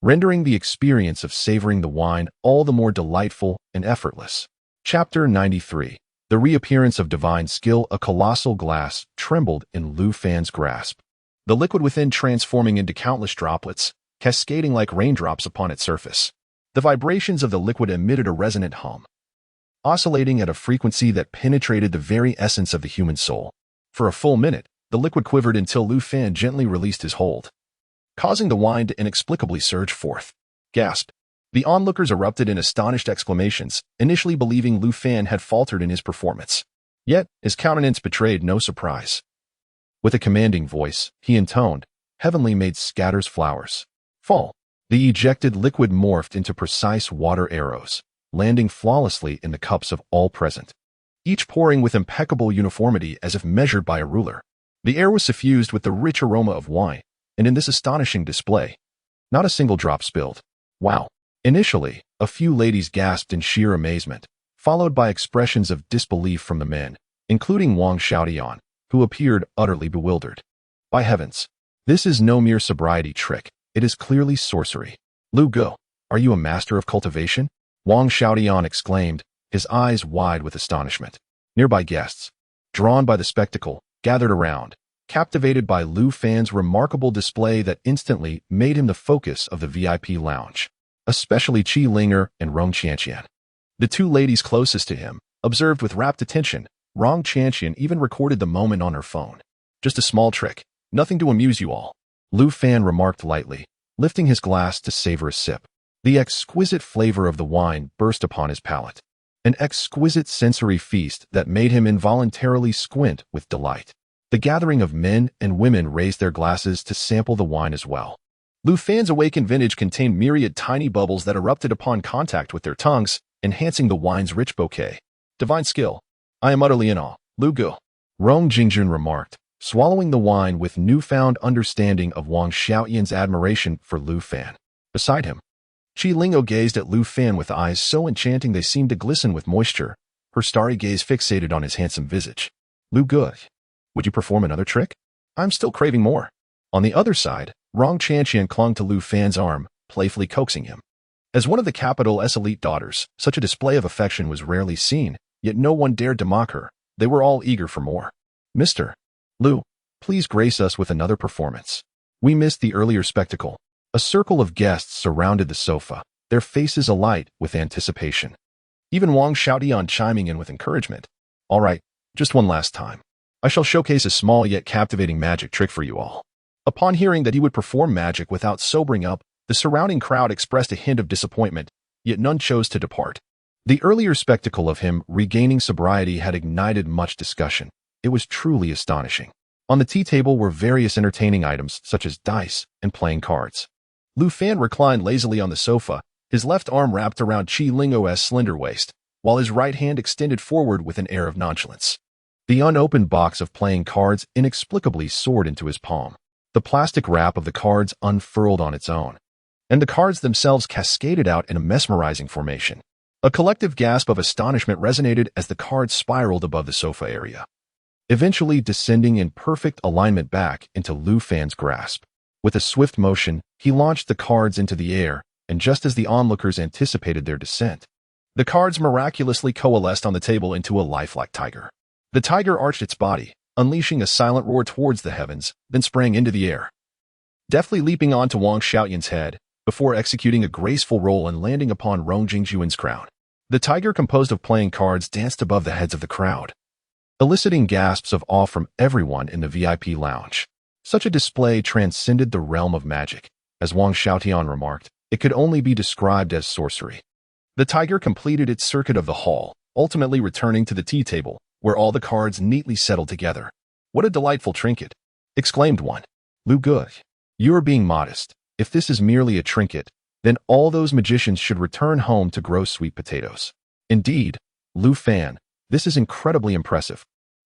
rendering the experience of savoring the wine all the more delightful and effortless. Chapter 93. The reappearance of divine skill. A colossal glass trembled in Lu Fan's grasp, the liquid within transforming into countless droplets, cascading like raindrops upon its surface. The vibrations of the liquid emitted a resonant hum, oscillating at a frequency that penetrated the very essence of the human soul. For a full minute, the liquid quivered until Lu Fan gently released his hold, causing the wine to inexplicably surge forth. Gasp! The onlookers erupted in astonished exclamations, initially believing Lu Fan had faltered in his performance. Yet, his countenance betrayed no surprise. With a commanding voice, he intoned, "Heavenly made scatters flowers. Fall." The ejected liquid morphed into precise water arrows, landing flawlessly in the cups of all present, each pouring with impeccable uniformity as if measured by a ruler. The air was suffused with the rich aroma of wine, and in this astonishing display, not a single drop spilled. Wow! Initially, a few ladies gasped in sheer amazement, followed by expressions of disbelief from the men, including Wang Xiaodian, who appeared utterly bewildered. By heavens! This is no mere sobriety trick, it is clearly sorcery. Lu Go, are you a master of cultivation? Wang Xiaodian exclaimed, his eyes wide with astonishment. Nearby guests, drawn by the spectacle, gathered around, captivated by Lu Fan's remarkable display that instantly made him the focus of the VIP lounge, especially Chi Linger and Rong Qianqian. The two ladies closest to him observed with rapt attention. Rong Qianqian even recorded the moment on her phone. Just a small trick, nothing to amuse you all, Lu Fan remarked lightly, lifting his glass to savor a sip. The exquisite flavor of the wine burst upon his palate, an exquisite sensory feast that made him involuntarily squint with delight. The gathering of men and women raised their glasses to sample the wine as well. Lu Fan's awakened vintage contained myriad tiny bubbles that erupted upon contact with their tongues, enhancing the wine's rich bouquet. Divine skill. I am utterly in awe, Lu Gu, Rong Jingjun remarked, swallowing the wine with newfound understanding of Wang Xiaoyan's admiration for Lu Fan. Beside him, Chi Lingo gazed at Lu Fan with eyes so enchanting they seemed to glisten with moisture, her starry gaze fixated on his handsome visage. Lu Gu, would you perform another trick? I'm still craving more. On the other side, Rong Qianqian clung to Lu Fan's arm, playfully coaxing him. As one of the capital's elite daughters, such a display of affection was rarely seen, yet no one dared to mock her. They were all eager for more. Mr. Lu, please grace us with another performance. We missed the earlier spectacle. A circle of guests surrounded the sofa, their faces alight with anticipation. Even Wang Xiaotian chiming in with encouragement. All right, just one last time. I shall showcase a small yet captivating magic trick for you all. Upon hearing that he would perform magic without sobering up, the surrounding crowd expressed a hint of disappointment, yet none chose to depart. The earlier spectacle of him regaining sobriety had ignited much discussion. It was truly astonishing. On the tea table were various entertaining items such as dice and playing cards. Lu Fan reclined lazily on the sofa, his left arm wrapped around Chi Lingo's slender waist, while his right hand extended forward with an air of nonchalance. The unopened box of playing cards inexplicably soared into his palm. The plastic wrap of the cards unfurled on its own, and the cards themselves cascaded out in a mesmerizing formation. A collective gasp of astonishment resonated as the cards spiraled above the sofa area, eventually descending in perfect alignment back into Lu Fan's grasp. With a swift motion, he launched the cards into the air, and just as the onlookers anticipated their descent, the cards miraculously coalesced on the table into a lifelike tiger. The tiger arched its body, unleashing a silent roar towards the heavens, then sprang into the air, deftly leaping onto Wang Xiaoyan's head, before executing a graceful roll and landing upon Rong Jingjuan's crown. The tiger composed of playing cards danced above the heads of the crowd, eliciting gasps of awe from everyone in the VIP lounge. Such a display transcended the realm of magic. As Wang Xiaotian remarked, it could only be described as sorcery. The tiger completed its circuit of the hall, ultimately returning to the tea table, where all the cards neatly settled together. What a delightful trinket, exclaimed one. Lu Gu, you are being modest. If this is merely a trinket, then all those magicians should return home to grow sweet potatoes. Indeed, Lu Fan, this is incredibly impressive.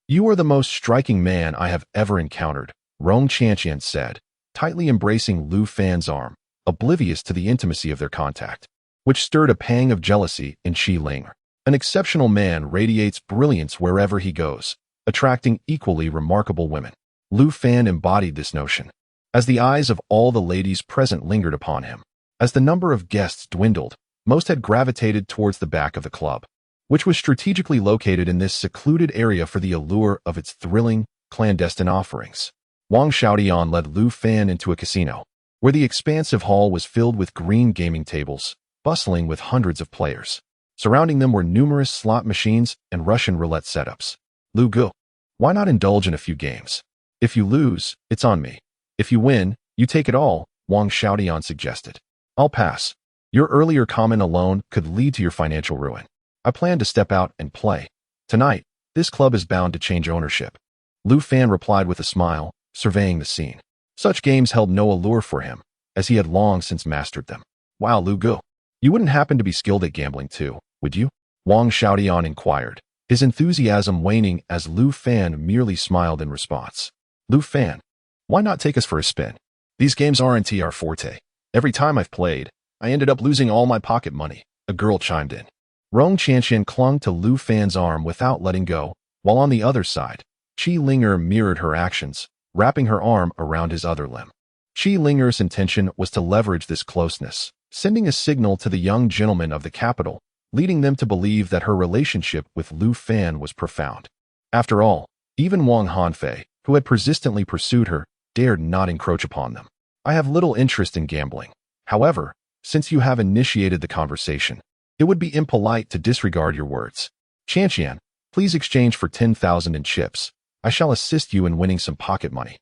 You are the most striking man I have ever encountered, Rong Qianqian said, tightly embracing Lu Fan's arm, oblivious to the intimacy of their contact, which stirred a pang of jealousy in Chi Ling. An exceptional man radiates brilliance wherever he goes, attracting equally remarkable women. Lu Fan embodied this notion. As the eyes of all the ladies present lingered upon him, as the number of guests dwindled, most had gravitated towards the back of the club, which was strategically located in this secluded area for the allure of its thrilling, clandestine offerings. Wang Xiaotian led Lu Fan into a casino, where the expansive hall was filled with green gaming tables, bustling with hundreds of players. Surrounding them were numerous slot machines and Russian roulette setups. Lu Gu, why not indulge in a few games? If you lose, it's on me. If you win, you take it all, Wang Xiaotian suggested. I'll pass. Your earlier comment alone could lead to your financial ruin. I plan to step out and play. Tonight, this club is bound to change ownership. Lu Fan replied with a smile, surveying the scene. Such games held no allure for him, as he had long since mastered them. Wow, Lu Gu, you wouldn't happen to be skilled at gambling too, would you? Wang Xiaotian inquired, his enthusiasm waning as Lu Fan merely smiled in response. Lu Fan, why not take us for a spin? These games aren't our forte. Every time I've played, I ended up losing all my pocket money, a girl chimed in. Rong Qianqian clung to Lu Fan's arm without letting go, while on the other side, Chi Linger mirrored her actions, wrapping her arm around his other limb. Chi Linger's intention was to leverage this closeness, sending a signal to the young gentleman of the capital leading them to believe that her relationship with Lu Fan was profound. After all, even Wang Hanfei, who had persistently pursued her, dared not encroach upon them. I have little interest in gambling. However, since you have initiated the conversation, it would be impolite to disregard your words. Chanqian, please exchange for 10,000 in chips. I shall assist you in winning some pocket money.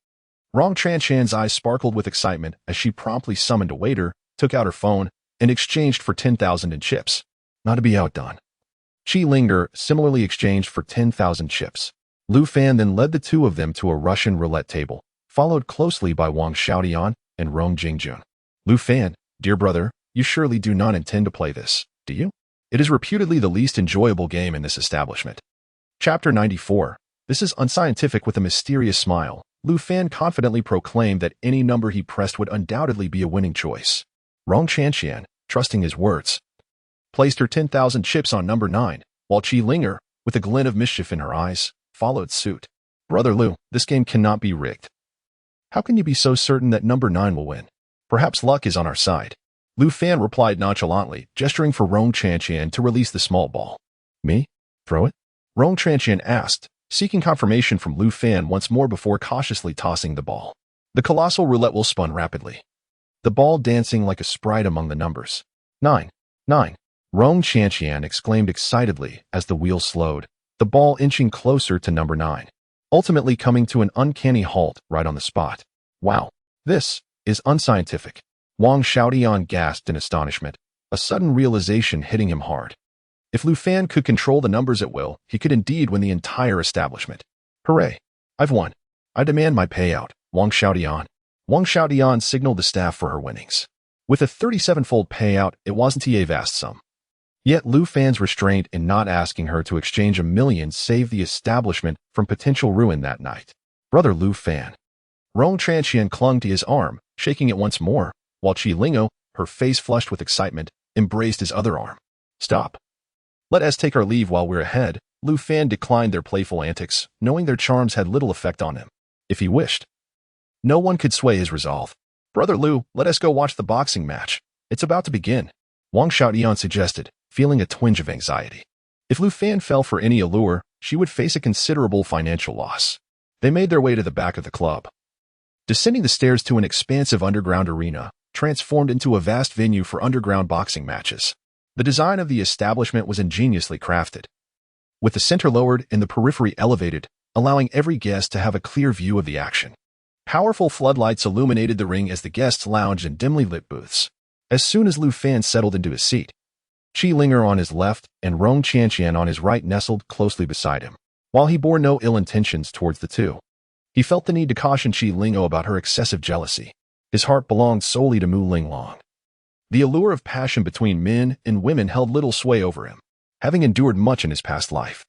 Rong Chanqian's eyes sparkled with excitement as she promptly summoned a waiter, took out her phone, and exchanged for 10,000 in chips. Not to be outdone. Qi Linger similarly exchanged for 10,000 chips. Lu Fan then led the two of them to a Russian roulette table, followed closely by Wang Xiaodian and Rong Jingjun. Lu Fan, dear brother, you surely do not intend to play this, do you? It is reputedly the least enjoyable game in this establishment. Chapter 94. This is unscientific. With a mysterious smile, Lu Fan confidently proclaimed that any number he pressed would undoubtedly be a winning choice. Rong Chanqian, trusting his words, placed her 10,000 chips on number 9, while Qi Linger, with a glint of mischief in her eyes, followed suit. Brother Lu, this game cannot be rigged. How can you be so certain that number 9 will win? Perhaps luck is on our side. Lu Fan replied nonchalantly, gesturing for Rong Chanqian to release the small ball. Me? Throw it? Rong Chanqian asked, seeking confirmation from Lu Fan once more before cautiously tossing the ball. The colossal roulette wheel spun rapidly, the ball dancing like a sprite among the numbers. 9. 9. Rong Chanqian exclaimed excitedly as the wheel slowed, the ball inching closer to number 9, ultimately coming to an uncanny halt right on the spot. Wow, this is unscientific. Wang Xiaodian gasped in astonishment, a sudden realization hitting him hard. If Lu Fan could control the numbers at will, he could indeed win the entire establishment. Hooray! I've won. I demand my payout, Wang Xiaodian. Wang Xiaodian signaled the staff for her winnings. With a 37-fold payout, it wasn't a vast sum. Yet Lu Fan's restraint in not asking her to exchange $1 million saved the establishment from potential ruin that night. Brother Lu Fan. Rong Chanqian clung to his arm, shaking it once more, while Qi Lingo, her face flushed with excitement, embraced his other arm. Stop. Let us take our leave while we're ahead. Lu Fan declined their playful antics, knowing their charms had little effect on him. If he wished, no one could sway his resolve. Brother Lu, let us go watch the boxing match. It's about to begin, Wang Xiaodian suggested, feeling a twinge of anxiety. If Lu Fan fell for any allure, she would face a considerable financial loss. They made their way to the back of the club, descending the stairs to an expansive underground arena, transformed into a vast venue for underground boxing matches. The design of the establishment was ingeniously crafted, with the center lowered and the periphery elevated, allowing every guest to have a clear view of the action. Powerful floodlights illuminated the ring as the guests lounged in dimly lit booths. As soon as Lu Fan settled into his seat, Qi Linger on his left and Rong Chanqian on his right nestled closely beside him. While he bore no ill intentions towards the two, he felt the need to caution Qi Lingo about her excessive jealousy. His heart belonged solely to Mu Linglong. The allure of passion between men and women held little sway over him, having endured much in his past life.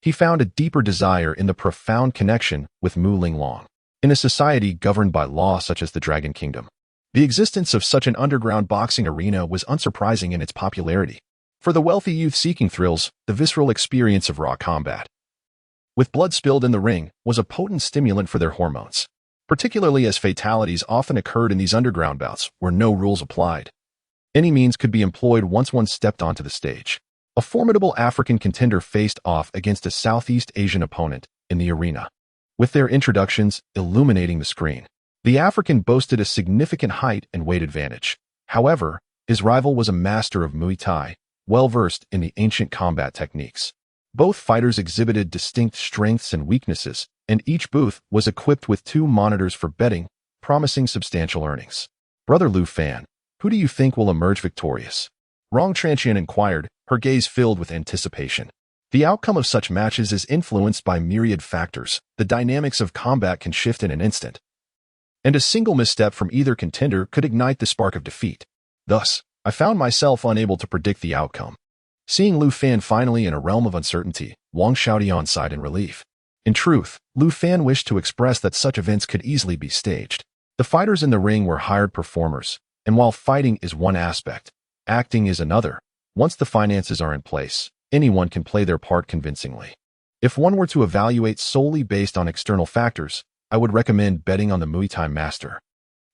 He found a deeper desire in the profound connection with Mu Linglong. In a society governed by law such as the Dragon Kingdom, the existence of such an underground boxing arena was unsurprising in its popularity. For the wealthy youth seeking thrills, the visceral experience of raw combat, with blood spilled in the ring, was a potent stimulant for their hormones, particularly as fatalities often occurred in these underground bouts where no rules applied. Any means could be employed once one stepped onto the stage. A formidable African contender faced off against a Southeast Asian opponent in the arena, with their introductions illuminating the screen. The African boasted a significant height and weight advantage. However, his rival was a master of Muay Thai, well-versed in the ancient combat techniques. Both fighters exhibited distinct strengths and weaknesses, and each booth was equipped with 2 monitors for betting, promising substantial earnings. Brother Lu Fan, who do you think will emerge victorious? Rong Chanqian inquired, her gaze filled with anticipation. The outcome of such matches is influenced by myriad factors. The dynamics of combat can shift in an instant, and a single misstep from either contender could ignite the spark of defeat. Thus, I found myself unable to predict the outcome. Seeing Lu Fan finally in a realm of uncertainty, Wang Xiaodian sighed in relief. In truth, Lu Fan wished to express that such events could easily be staged. The fighters in the ring were hired performers, and while fighting is one aspect, acting is another. Once the finances are in place, anyone can play their part convincingly. If one were to evaluate solely based on external factors, I would recommend betting on the Muay Thai master,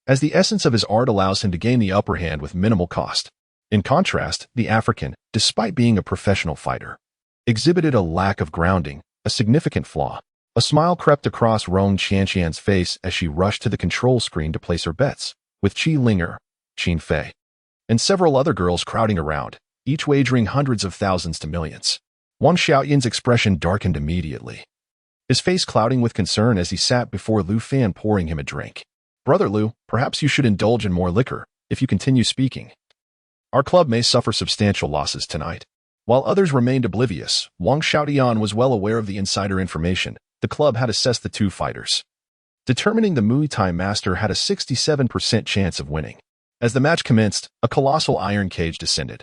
as the essence of his art allows him to gain the upper hand with minimal cost. In contrast, the African, despite being a professional fighter, exhibited a lack of grounding, a significant flaw. A smile crept across Rong Qianqian's face as she rushed to the control screen to place her bets, with Qi Linger, Qin Fei, and several other girls crowding around, each wagering hundreds of thousands to millions. Wang Xiaoyan's expression darkened immediately, his face clouding with concern as he sat before Lu Fan pouring him a drink. "Brother Lu, perhaps you should indulge in more liquor if you continue speaking. Our club may suffer substantial losses tonight." While others remained oblivious, Wang Xiaoyan was well aware of the insider information the club had assessed the two fighters, determining the Muay Thai master had a 67% chance of winning. As the match commenced, a colossal iron cage descended,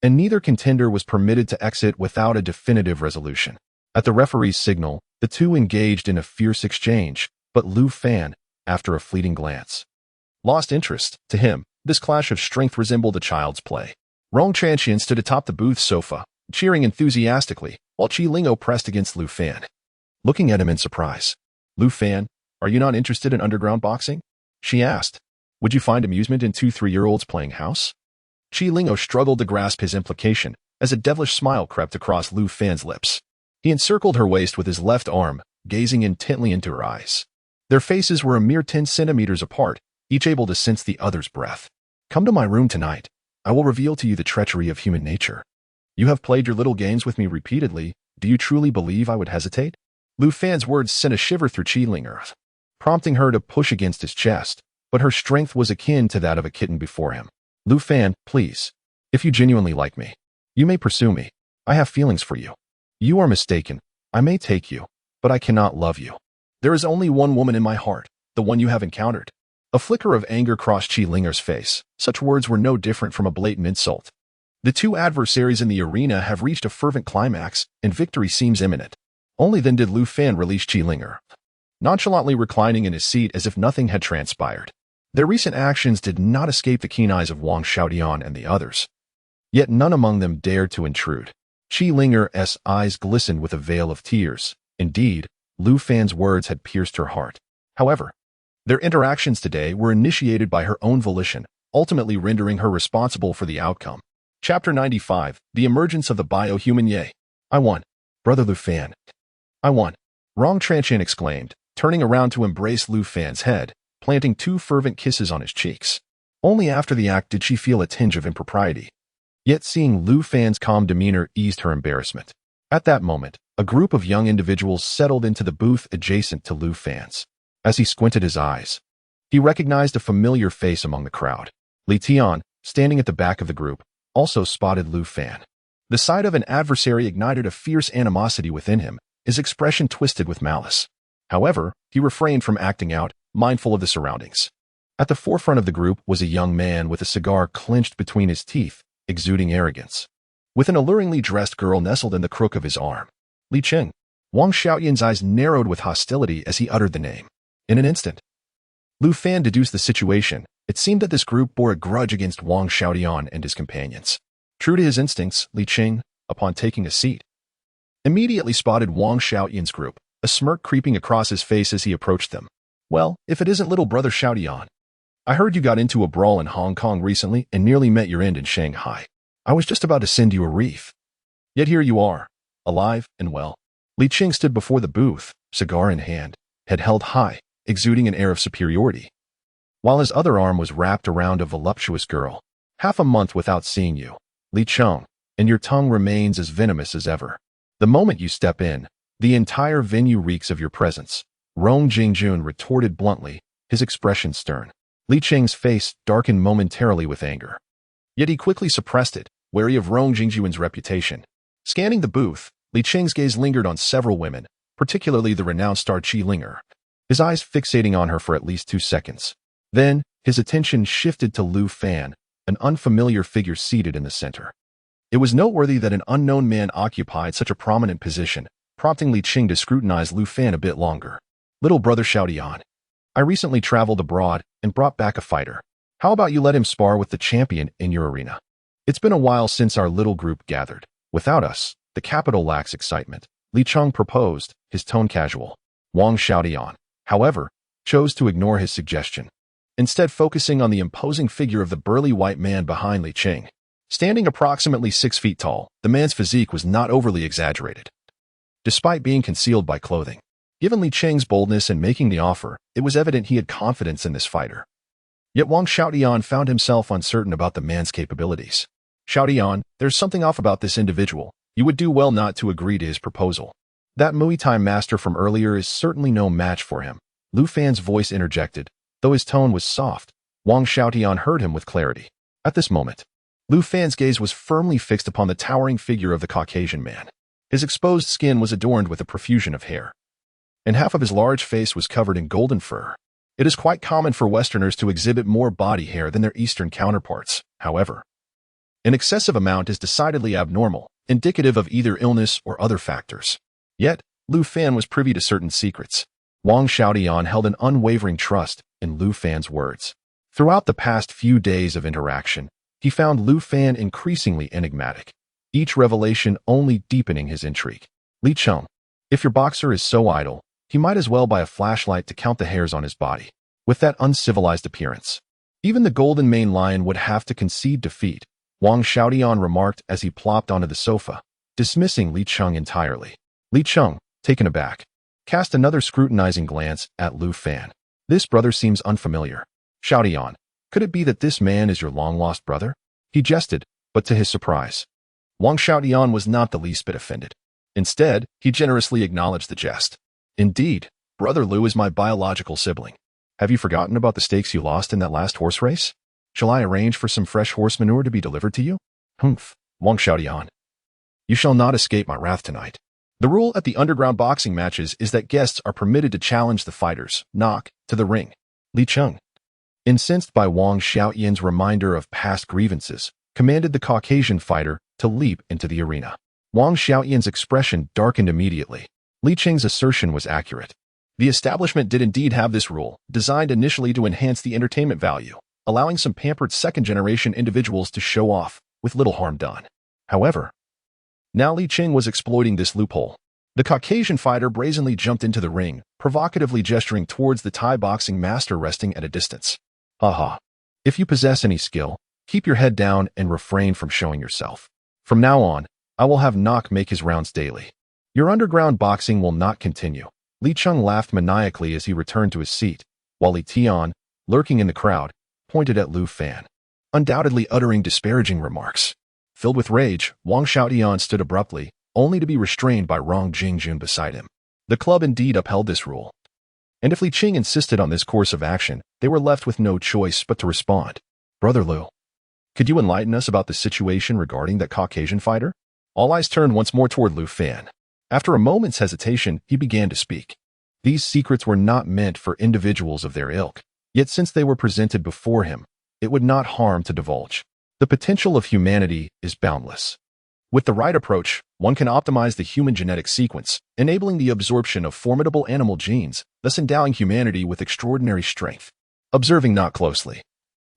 and neither contender was permitted to exit without a definitive resolution. At the referee's signal, the two engaged in a fierce exchange, but Lu Fan, after a fleeting glance, lost interest. To him, this clash of strength resembled a child's play. Rong Qianqian stood atop the booth sofa, cheering enthusiastically, while Qi Lingo pressed against Lu Fan, looking at him in surprise. "Lu Fan, are you not interested in underground boxing?" she asked. "Would you find amusement in 2-3-year-olds playing house?" Qi Lingo struggled to grasp his implication as a devilish smile crept across Lu Fan's lips. He encircled her waist with his left arm, gazing intently into her eyes. Their faces were a mere 10 centimeters apart, each able to sense the other's breath. "Come to my room tonight. I will reveal to you the treachery of human nature. You have played your little games with me repeatedly. Do you truly believe I would hesitate?" Lu Fan's words sent a shiver through Qi Linger, prompting her to push against his chest, but her strength was akin to that of a kitten before him. "Lu Fan, please. If you genuinely like me, you may pursue me. I have feelings for you." "You are mistaken. I may take you, but I cannot love you. There is only one woman in my heart, the one you have encountered." A flicker of anger crossed Qi Linger's face. Such words were no different from a blatant insult. The two adversaries in the arena have reached a fervent climax, and victory seems imminent. Only then did Lu Fan release Qi Linger, nonchalantly reclining in his seat as if nothing had transpired. Their recent actions did not escape the keen eyes of Wang Xiaoyan and the others. Yet none among them dared to intrude. Qi Linger's eyes glistened with a veil of tears. Indeed, Lu Fan's words had pierced her heart. However, their interactions today were initiated by her own volition, ultimately rendering her responsible for the outcome. Chapter 95, The Emergence of the Bio-Human Ye. "I won. Brother Lu Fan. I won." Rong Qianqian exclaimed, turning around to embrace Lu Fan's head, planting 2 fervent kisses on his cheeks. Only after the act did she feel a tinge of impropriety. Yet seeing Lu Fan's calm demeanor eased her embarrassment. At that moment, a group of young individuals settled into the booth adjacent to Lu Fan's. As he squinted his eyes, he recognized a familiar face among the crowd. Li Tian, standing at the back of the group, also spotted Lu Fan. The sight of an adversary ignited a fierce animosity within him, his expression twisted with malice. However, he refrained from acting out, mindful of the surroundings. At the forefront of the group was a young man with a cigar clenched between his teeth, exuding arrogance, with an alluringly dressed girl nestled in the crook of his arm. "Li Cheng." Wang Xiaoyan's eyes narrowed with hostility as he uttered the name. In an instant, Lu Fan deduced the situation. It seemed that this group bore a grudge against Wang Xiaoyan and his companions. True to his instincts, Li Cheng, upon taking a seat, immediately spotted Wang Xiaoyan's group, a smirk creeping across his face as he approached them. "Well, if it isn't little brother Xiaoyan. I heard you got into a brawl in Hong Kong recently and nearly met your end in Shanghai. I was just about to send you a wreath. Yet here you are, alive and well." Li Cheng stood before the booth, cigar in hand, head held high, exuding an air of superiority, while his other arm was wrapped around a voluptuous girl. "Half a month without seeing you, Li Cheng, and your tongue remains as venomous as ever. The moment you step in, the entire venue reeks of your presence." Rong Jingjun retorted bluntly, his expression stern. Li Cheng's face darkened momentarily with anger. Yet he quickly suppressed it, wary of Rong Jingjun's reputation. Scanning the booth, Li Cheng's gaze lingered on several women, particularly the renowned star Qi Linger, his eyes fixating on her for at least 2 seconds. Then, his attention shifted to Lu Fan, an unfamiliar figure seated in the center. It was noteworthy that an unknown man occupied such a prominent position, prompting Li Cheng to scrutinize Lu Fan a bit longer. "Little brother Xiaoyan, I recently traveled abroad and brought back a fighter. How about you let him spar with the champion in your arena? It's been a while since our little group gathered. Without us, the capital lacks excitement." Li Cheng proposed, his tone casual. Wang Xiaoyan, however, chose to ignore his suggestion, instead focusing on the imposing figure of the burly white man behind Li Cheng. Standing approximately 6 feet tall, the man's physique was not overly exaggerated, despite being concealed by clothing. Given Li Cheng's boldness in making the offer, it was evident he had confidence in this fighter. Yet Wang Xiaotian found himself uncertain about the man's capabilities. Xiaotian, there's something off about this individual. You would do well not to agree to his proposal. That Muay Thai master from earlier is certainly no match for him. Lu Fan's voice interjected. Though his tone was soft, Wang Xiaotian heard him with clarity. At this moment, Lu Fan's gaze was firmly fixed upon the towering figure of the Caucasian man. His exposed skin was adorned with a profusion of hair, and half of his large face was covered in golden fur. It is quite common for Westerners to exhibit more body hair than their Eastern counterparts, however. An excessive amount is decidedly abnormal, indicative of either illness or other factors. Yet, Lu Fan was privy to certain secrets. Wang Xiaotian held an unwavering trust in Lu Fan's words. Throughout the past few days of interaction, he found Lu Fan increasingly enigmatic, each revelation only deepening his intrigue. Li Cheng, if your boxer is so idle, he might as well buy a flashlight to count the hairs on his body. With that uncivilized appearance, even the golden maned lion would have to concede defeat, Wang Xiaotian remarked as he plopped onto the sofa, dismissing Li Cheng entirely. Li Cheng, taken aback, cast another scrutinizing glance at Lu Fan. This brother seems unfamiliar. Xiaotian, could it be that this man is your long-lost brother? He jested, but to his surprise, Wang Xiaotian was not the least bit offended. Instead, he generously acknowledged the jest. Indeed, Brother Lu is my biological sibling. Have you forgotten about the stakes you lost in that last horse race? Shall I arrange for some fresh horse manure to be delivered to you? Humph, Wang Xiaotian. You shall not escape my wrath tonight. The rule at the underground boxing matches is that guests are permitted to challenge the fighters, knock, to the ring. Li Cheng, incensed by Wang Xiaotian's reminder of past grievances, commanded the Caucasian fighter to leap into the arena. Wang Xiaotian's expression darkened immediately. Li Cheng's assertion was accurate. The establishment did indeed have this rule, designed initially to enhance the entertainment value, allowing some pampered second-generation individuals to show off, with little harm done. However, now Li Cheng was exploiting this loophole. The Caucasian fighter brazenly jumped into the ring, provocatively gesturing towards the Thai boxing master resting at a distance. Haha. If you possess any skill, keep your head down and refrain from showing yourself. From now on, I will have Nok make his rounds daily. Your underground boxing will not continue. Li Cheng laughed maniacally as he returned to his seat, while Li Tian, lurking in the crowd, pointed at Lu Fan, undoubtedly uttering disparaging remarks. Filled with rage, Wang Xiaotian stood abruptly, only to be restrained by Rong Jingjun beside him. The club indeed upheld this rule, and if Li Cheng insisted on this course of action, they were left with no choice but to respond. Brother Lu, could you enlighten us about the situation regarding that Caucasian fighter? All eyes turned once more toward Lu Fan. After a moment's hesitation, he began to speak. These secrets were not meant for individuals of their ilk, yet since they were presented before him, it would not harm to divulge. The potential of humanity is boundless. With the right approach, one can optimize the human genetic sequence, enabling the absorption of formidable animal genes, thus endowing humanity with extraordinary strength. Observing Not closely,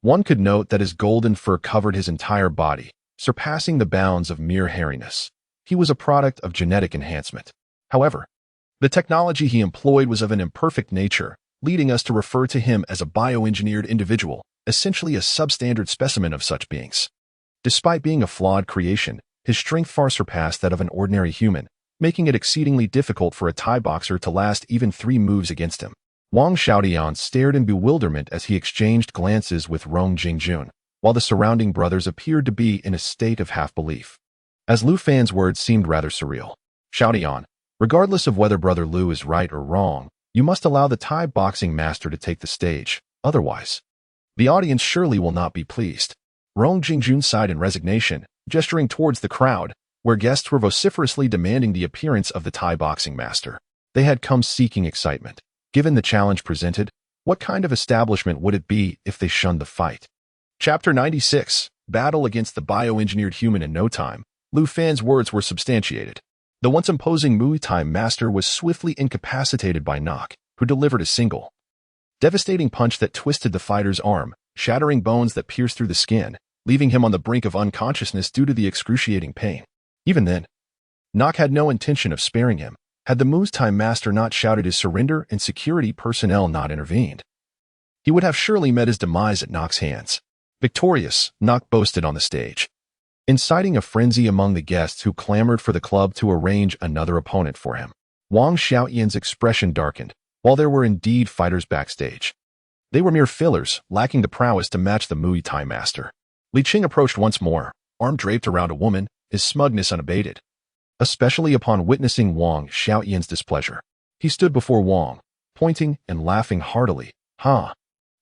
one could note that his golden fur covered his entire body, surpassing the bounds of mere hairiness. He was a product of genetic enhancement. However, the technology he employed was of an imperfect nature, leading us to refer to him as a bioengineered individual, essentially a substandard specimen of such beings. Despite being a flawed creation, his strength far surpassed that of an ordinary human, making it exceedingly difficult for a Thai boxer to last even 3 moves against him. Wang Xiaotian stared in bewilderment as he exchanged glances with Rong Jingjun, while the surrounding brothers appeared to be in a state of half-belief. As Lu Fan's words seemed rather surreal. Xiaotian, regardless of whether Brother Lu is right or wrong, you must allow the Thai boxing master to take the stage, otherwise, the audience surely will not be pleased. Rong Jingjun sighed in resignation, gesturing towards the crowd, where guests were vociferously demanding the appearance of the Thai boxing master. They had come seeking excitement. Given the challenge presented, what kind of establishment would it be if they shunned the fight? Chapter 96, Battle Against the Bioengineered Human in No Time. Lu Fan's words were substantiated. The once imposing Muay Thai master was swiftly incapacitated by Nok, who delivered a single, devastating punch that twisted the fighter's arm, shattering bones that pierced through the skin, leaving him on the brink of unconsciousness due to the excruciating pain. Even then, Nok had no intention of sparing him, had the Muay Thai master not shouted his surrender and security personnel not intervened. He would have surely met his demise at Nok's hands. Victorious, Nok boasted on the stage. inciting a frenzy among the guests who clamored for the club to arrange another opponent for him. Wang Xiaoyan's expression darkened. While there were indeed fighters backstage, they were mere fillers, lacking the prowess to match the Muay Thai master. Li Qing approached once more, arm draped around a woman, his smugness unabated. Especially upon witnessing Wang Xiaoyan's displeasure. He stood before Wang, pointing and laughing heartily. "Ha!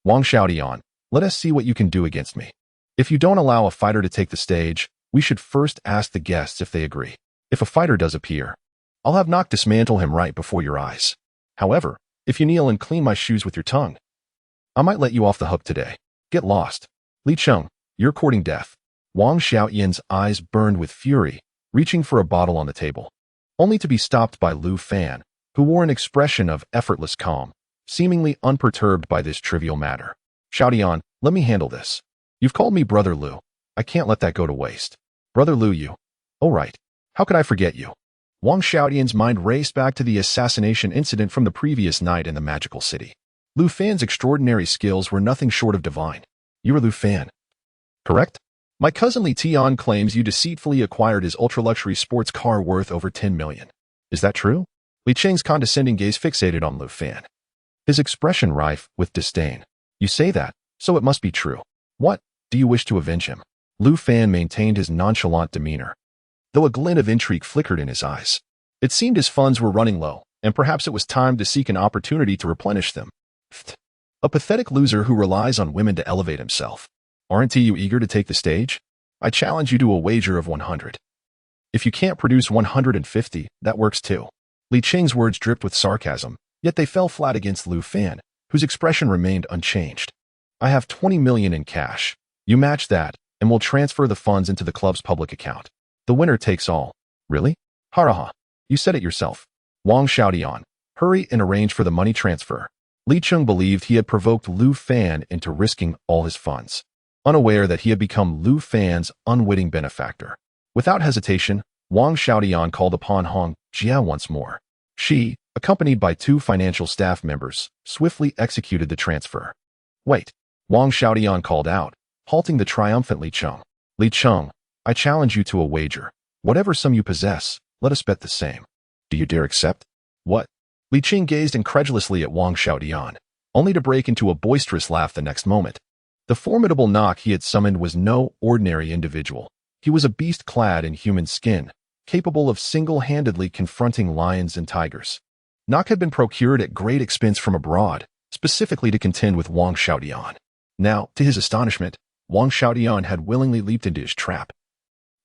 Wang Xiaoyan, let us see what you can do against me. If you don't allow a fighter to take the stage, we should first ask the guests if they agree. If a fighter does appear, I'll have Nock dismantle him right before your eyes. However, if you kneel and clean my shoes with your tongue, I might let you off the hook today. Get lost. Li Cheng, you're courting death." Wang Xiaoyan's eyes burned with fury, reaching for a bottle on the table, only to be stopped by Lu Fan, who wore an expression of effortless calm, seemingly unperturbed by this trivial matter. "Xiaoyan, let me handle this. You've called me Brother Lu. I can't let that go to waste. Brother Lu, you. Oh right. How could I forget you?" Wang Xiaoyan's mind raced back to the assassination incident from the previous night in the magical city. Lu Fan's extraordinary skills were nothing short of divine. "You are Lu Fan, correct? My cousin Li Tian claims you deceitfully acquired his ultra-luxury sports car worth over 10 million. Is that true?" Li Qing's condescending gaze fixated on Lu Fan, his expression rife with disdain. "You say that, so it must be true. What, do you wish to avenge him?" Lu Fan maintained his nonchalant demeanor, though a glint of intrigue flickered in his eyes. It seemed his funds were running low, and perhaps it was time to seek an opportunity to replenish them. A pathetic loser who relies on women to elevate himself. Aren't you eager to take the stage? I challenge you to a wager of 100. If you can't produce 150, that works too. Li Qing's words dripped with sarcasm, yet they fell flat against Lu Fan, whose expression remained unchanged. "I have 20 million in cash. You match that, and we'll transfer the funds into the club's public account. The winner takes all." "Really? Haraha. You said it yourself." Wang Xiaoyan, hurry and arrange for the money transfer. Li Cheng believed he had provoked Lu Fan into risking all his funds, unaware that he had become Lu Fan's unwitting benefactor. Without hesitation, Wang Xiaoyan called upon Hong Jia once more. She, accompanied by 2 financial staff members, swiftly executed the transfer. "Wait," Wang Xiaoyan called out, halting the triumphant Li Cheng. "Li Cheng, I challenge you to a wager. Whatever sum you possess, let us bet the same. Do you dare accept?" "What?" Li Qing gazed incredulously at Wang Xiaoyan, only to break into a boisterous laugh the next moment. The formidable Nock he had summoned was no ordinary individual. He was a beast clad in human skin, capable of single-handedly confronting lions and tigers. Nock had been procured at great expense from abroad, specifically to contend with Wang Xiaoyan. Now, to his astonishment, Wang Xiaoyan had willingly leaped into his trap,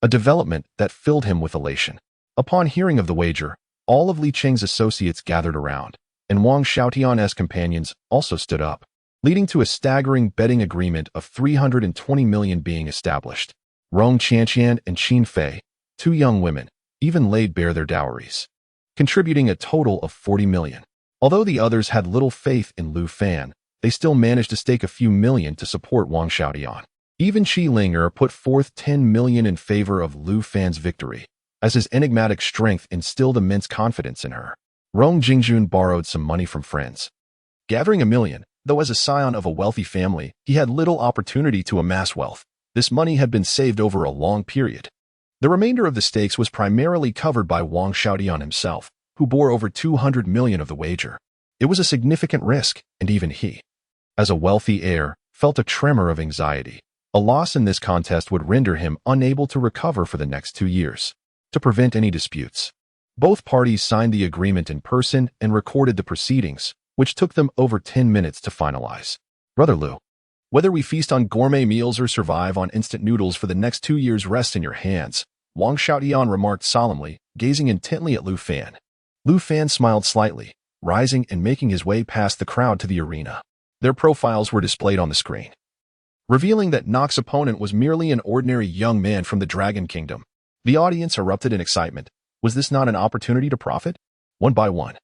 a development that filled him with elation. Upon hearing of the wager, all of Li Qing's associates gathered around, and Wang Xiaoyan's companions also stood up, leading to a staggering betting agreement of 320 million being established. Rong Qianqian and Qin Fei, 2 young women, even laid bare their dowries, contributing a total of 40 million. Although the others had little faith in Lu Fan, they still managed to stake a few million to support Wang Xiaoyan. Even Qi Linger put forth 10 million in favor of Lu Fan's victory, as his enigmatic strength instilled immense confidence in her. Rong Jingjun borrowed some money from friends, gathering 1 million, though as a scion of a wealthy family, he had little opportunity to amass wealth. This money had been saved over a long period. The remainder of the stakes was primarily covered by Wang Xiaoyan himself, who bore over 200 million of the wager. It was a significant risk, and even he, as a wealthy heir, felt a tremor of anxiety. A loss in this contest would render him unable to recover for the next 2 years. To prevent any disputes, both parties signed the agreement in person and recorded the proceedings, which took them over 10 minutes to finalize. "Brother Lu, whether we feast on gourmet meals or survive on instant noodles for the next 2 years rests in your hands," Wang Xiaoyan remarked solemnly, gazing intently at Lu Fan. Lu Fan smiled slightly, rising and making his way past the crowd to the arena. Their profiles were displayed on the screen, revealing that Nock's opponent was merely an ordinary young man from the Dragon Kingdom. The audience erupted in excitement. Was this not an opportunity to profit? One by one,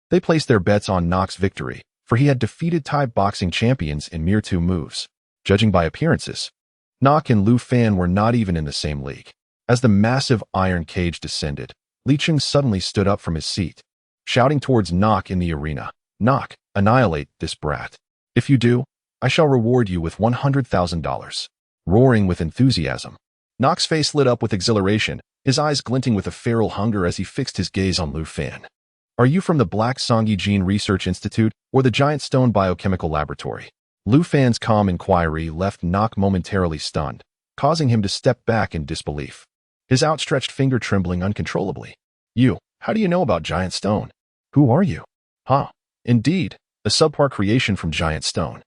they placed their bets on Nock's victory, for he had defeated Thai boxing champions in mere 2 moves. Judging by appearances, Nock and Lu Fan were not even in the same league. As the massive iron cage descended, Li Qing suddenly stood up from his seat, shouting towards Nock in the arena, "Nock, annihilate this brat. If you do, I shall reward you with $100,000. Roaring with enthusiasm, Nock's face lit up with exhilaration, his eyes glinting with a feral hunger as he fixed his gaze on Lu Fan. Are you from the Black Songi Gene Research Institute or the Giant Stone Biochemical Laboratory? Lu Fan's calm inquiry left Nock momentarily stunned, causing him to step back in disbelief, his outstretched finger trembling uncontrollably. You, how do you know about Giant Stone? Who are you? Huh, indeed, a subpar creation from Giant Stone.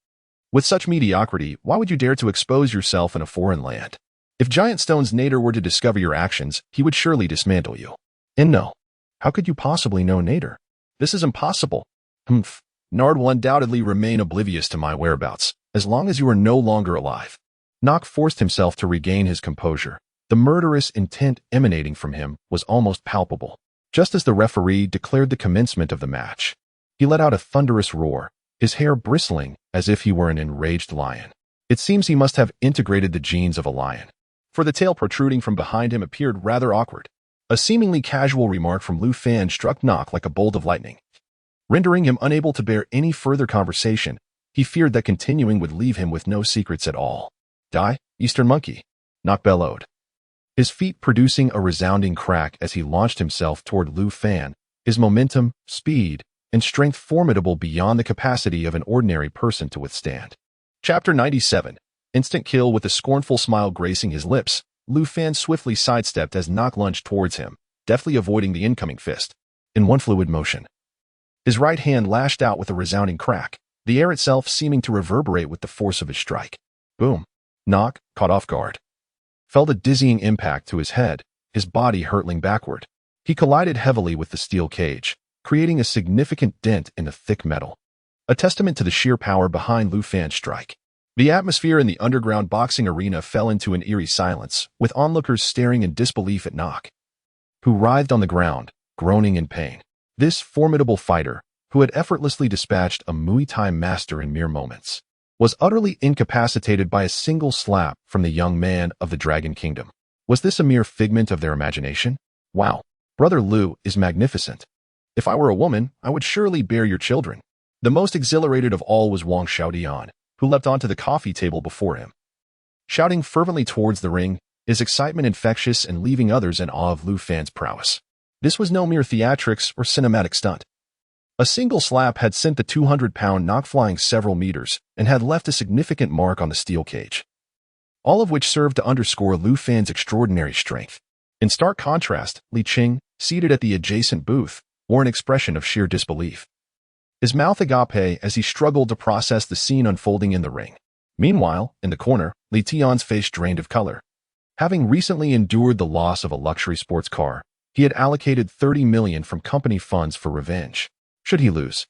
With such mediocrity, why would you dare to expose yourself in a foreign land? If Giant Stone's Nader were to discover your actions, he would surely dismantle you. And no, how could you possibly know Nader? This is impossible. Humph. Nard will undoubtedly remain oblivious to my whereabouts, as long as you are no longer alive. Nock forced himself to regain his composure. The murderous intent emanating from him was almost palpable. Just as the referee declared the commencement of the match, he let out a thunderous roar, his hair bristling as if he were an enraged lion. It seems he must have integrated the genes of a lion, for the tail protruding from behind him appeared rather awkward. A seemingly casual remark from Lu Fan struck Nock like a bolt of lightning, rendering him unable to bear any further conversation. He feared that continuing would leave him with no secrets at all. Die, Eastern Monkey, Nock bellowed, his feet producing a resounding crack as he launched himself toward Lu Fan, his momentum, speed, and strength formidable beyond the capacity of an ordinary person to withstand. Chapter 97. Instant kill. With a scornful smile gracing his lips, Lu Fan swiftly sidestepped as Nock lunged towards him, deftly avoiding the incoming fist. In one fluid motion, his right hand lashed out with a resounding crack, the air itself seeming to reverberate with the force of his strike. Boom. Nock, caught off guard, felt a dizzying impact to his head, his body hurtling backward. He collided heavily with the steel cage, creating a significant dent in the thick metal, a testament to the sheer power behind Lu Fan's strike. The atmosphere in the underground boxing arena fell into an eerie silence, with onlookers staring in disbelief at Nock, who writhed on the ground, groaning in pain. This formidable fighter, who had effortlessly dispatched a Muay Thai master in mere moments, was utterly incapacitated by a single slap from the young man of the Dragon Kingdom. Was this a mere figment of their imagination? Wow, Brother Lu is magnificent. If I were a woman, I would surely bear your children. The most exhilarated of all was Wang Xiaodian, who leapt onto the coffee table before him, shouting fervently towards the ring, his excitement infectious and leaving others in awe of Lu Fan's prowess. This was no mere theatrics or cinematic stunt. A single slap had sent the 200-pound Nock flying several meters and had left a significant mark on the steel cage, all of which served to underscore Lu Fan's extraordinary strength. In stark contrast, Li Qing, seated at the adjacent booth, wore an expression of sheer disbelief, his mouth agape as he struggled to process the scene unfolding in the ring. Meanwhile, in the corner, Li Tian's face drained of color. Having recently endured the loss of a luxury sports car, he had allocated 30 million from company funds for revenge. Should he lose,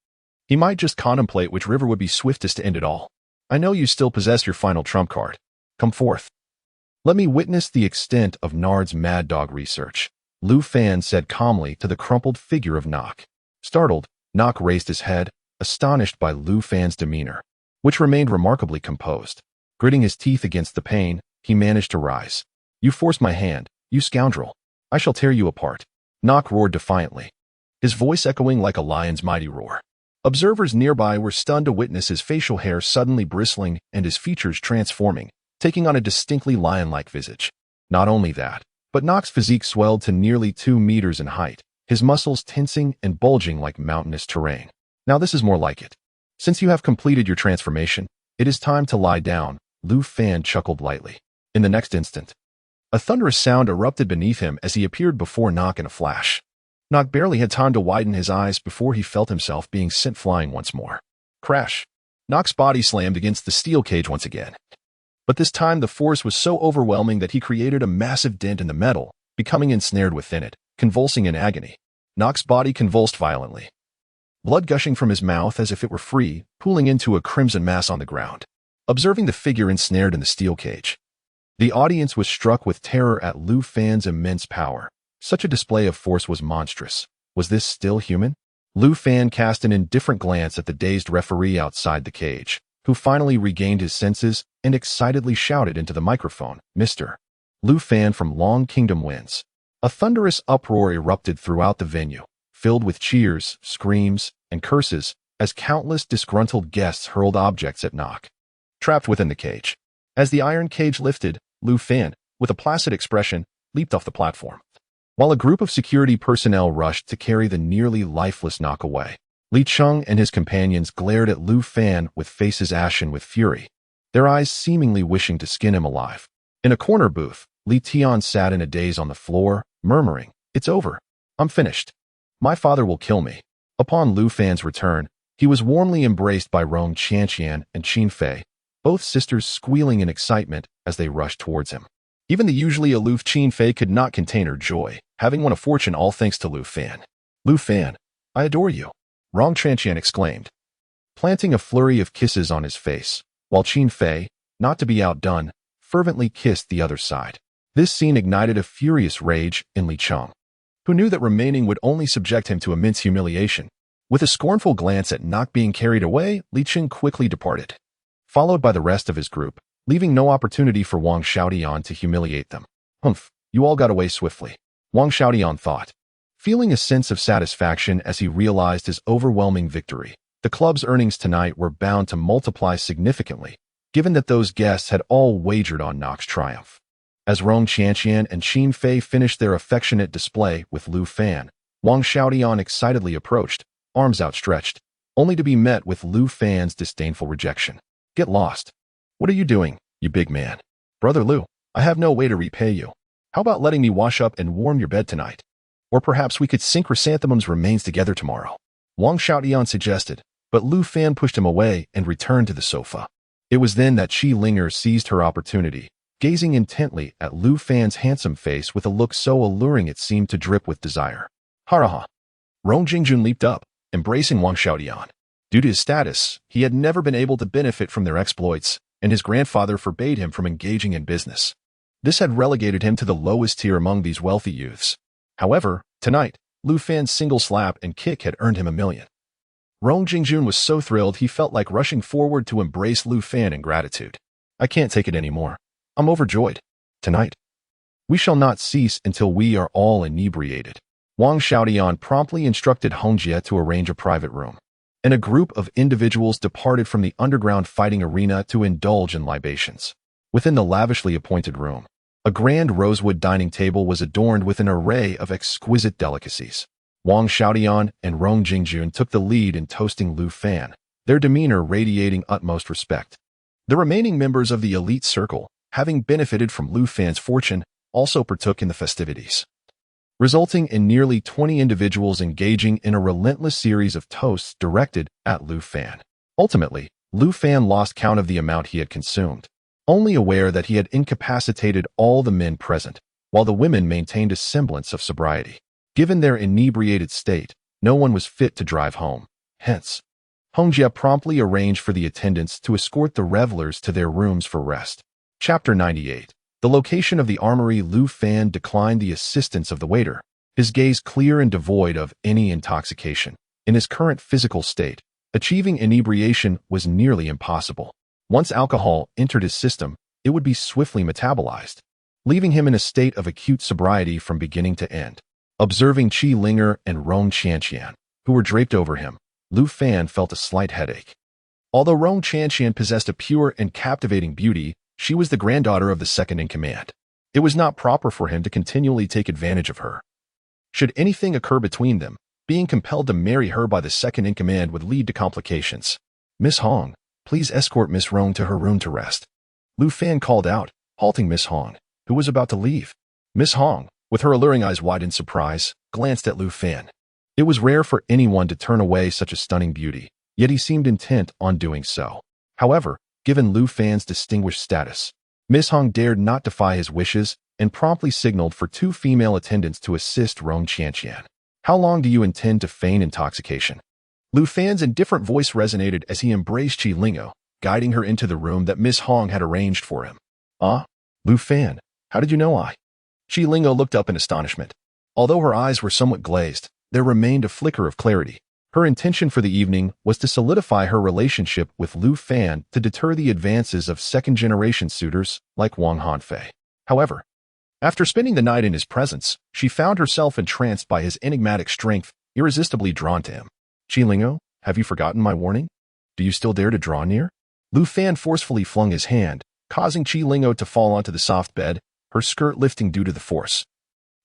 he might just contemplate which river would be swiftest to end it all. I know you still possess your final trump card. Come forth. Let me witness the extent of Nard's mad dog research, Lu Fan said calmly to the crumpled figure of Nock. Startled, Nock raised his head, astonished by Lu Fan's demeanor, which remained remarkably composed. Gritting his teeth against the pain, he managed to rise. You forced my hand, you scoundrel. I shall tear you apart. Nock roared defiantly, his voice echoing like a lion's mighty roar. Observers nearby were stunned to witness his facial hair suddenly bristling and his features transforming, taking on a distinctly lion-like visage. Not only that, but Nock's physique swelled to nearly 2 meters in height, his muscles tensing and bulging like mountainous terrain. Now this is more like it. Since you have completed your transformation, it is time to lie down, Lu Fan chuckled lightly. In the next instant, a thunderous sound erupted beneath him as he appeared before Nock in a flash. Nock barely had time to widen his eyes before he felt himself being sent flying once more. Crash! Nock's body slammed against the steel cage once again. But this time the force was so overwhelming that he created a massive dent in the metal, becoming ensnared within it, convulsing in agony. Nock's body convulsed violently, blood gushing from his mouth as if it were free, pooling into a crimson mass on the ground. Observing the figure ensnared in the steel cage, the audience was struck with terror at Lu Fan's immense power. Such a display of force was monstrous. Was this still human? Lu Fan cast an indifferent glance at the dazed referee outside the cage, who finally regained his senses and excitedly shouted into the microphone, Mr. Lu Fan from Long Kingdom wins. A thunderous uproar erupted throughout the venue, filled with cheers, screams, and curses, as countless disgruntled guests hurled objects at Nock, trapped within the cage. As the iron cage lifted, Lu Fan, with a placid expression, leaped off the platform. While a group of security personnel rushed to carry the nearly lifeless Knock away, Li Cheng and his companions glared at Lu Fan with faces ashen with fury, their eyes seemingly wishing to skin him alive. In a corner booth, Li Tian sat in a daze on the floor, murmuring, "It's over. I'm finished. My father will kill me." Upon Lu Fan's return, he was warmly embraced by Rong Qianqian and Qin Fei, both sisters squealing in excitement as they rushed towards him. Even the usually aloof Qin Fei could not contain her joy, having won a fortune all thanks to Lu Fan. "Lu Fan, I adore you," Rong Qianqian exclaimed, planting a flurry of kisses on his face, while Qin Fei, not to be outdone, fervently kissed the other side. This scene ignited a furious rage in Li Cheng, who knew that remaining would only subject him to immense humiliation. With a scornful glance at not being carried away, Li Cheng quickly departed, followed by the rest of his group, leaving no opportunity for Wang Xiaodian to humiliate them. "Humph, you all got away swiftly," Wang Xiaodian thought, feeling a sense of satisfaction as he realized his overwhelming victory. The club's earnings tonight were bound to multiply significantly, given that those guests had all wagered on Nock's triumph. As Rong Qianqian and Qin Fei finished their affectionate display with Lu Fan, Wang Xiaodian excitedly approached, arms outstretched, only to be met with Lu Fan's disdainful rejection. "Get lost. What are you doing, you big man? Brother Lu, I have no way to repay you. How about letting me wash up and warm your bed tonight? Or perhaps we could sink Chrysanthemum's remains together tomorrow," Wang Xiaodian suggested, but Lu Fan pushed him away and returned to the sofa. It was then that Qi Linger seized her opportunity, gazing intently at Lu Fan's handsome face with a look so alluring it seemed to drip with desire. "Haraha!" Rong Jingjun leaped up, embracing Wang Xiaodian. Due to his status, he had never been able to benefit from their exploits, and his grandfather forbade him from engaging in business. This had relegated him to the lowest tier among these wealthy youths. However, tonight, Lu Fan's single slap and kick had earned him $1 million. Rong Jingjun was so thrilled he felt like rushing forward to embrace Lu Fan in gratitude. "I can't take it anymore. I'm overjoyed. Tonight, we shall not cease until we are all inebriated." Wang Xiaodian promptly instructed Hong Jie to arrange a private room, and a group of individuals departed from the underground fighting arena to indulge in libations. Within the lavishly appointed room, a grand rosewood dining table was adorned with an array of exquisite delicacies. Wang Xiaodian and Rong Jingjun took the lead in toasting Lu Fan, their demeanor radiating utmost respect. The remaining members of the elite circle, having benefited from Lu Fan's fortune, also partook in the festivities, resulting in nearly 20 individuals engaging in a relentless series of toasts directed at Lu Fan. Ultimately, Lu Fan lost count of the amount he had consumed, only aware that he had incapacitated all the men present, while the women maintained a semblance of sobriety. Given their inebriated state, no one was fit to drive home. Hence, Hong Jie promptly arranged for the attendants to escort the revelers to their rooms for rest. Chapter 98. The location of the armory. Lu Fan declined the assistance of the waiter, his gaze clear and devoid of any intoxication. In his current physical state, achieving inebriation was nearly impossible. Once alcohol entered his system, it would be swiftly metabolized, leaving him in a state of acute sobriety from beginning to end. Observing Qi Linger and Rong Qianqian, who were draped over him, Lu Fan felt a slight headache. Although Rong Qianqian possessed a pure and captivating beauty, she was the granddaughter of the second-in-command. It was not proper for him to continually take advantage of her. Should anything occur between them, being compelled to marry her by the second-in-command would lead to complications. "Miss Hong, please escort Miss Rong to her room to rest," Lu Fan called out, halting Miss Hong, who was about to leave. Miss Hong, with her alluring eyes wide in surprise, glanced at Lu Fan. It was rare for anyone to turn away such a stunning beauty, yet he seemed intent on doing so. However, given Lu Fan's distinguished status, Miss Hong dared not defy his wishes and promptly signaled for 2 female attendants to assist Rong Qianqian. "How long do you intend to feign intoxication?" Lu Fan's indifferent voice resonated as he embraced Qi Lingo, guiding her into the room that Miss Hong had arranged for him. "Ah, Lu Fan, how did you know I?" Qi Lingo looked up in astonishment. Although her eyes were somewhat glazed, there remained a flicker of clarity. Her intention for the evening was to solidify her relationship with Lu Fan to deter the advances of second-generation suitors like Wang Hanfei. However, after spending the night in his presence, she found herself entranced by his enigmatic strength, irresistibly drawn to him. "Qi Lingo, have you forgotten my warning? Do you still dare to draw near?" Lu Fan forcefully flung his hand, causing Qi Lingo to fall onto the soft bed, her skirt lifting due to the force,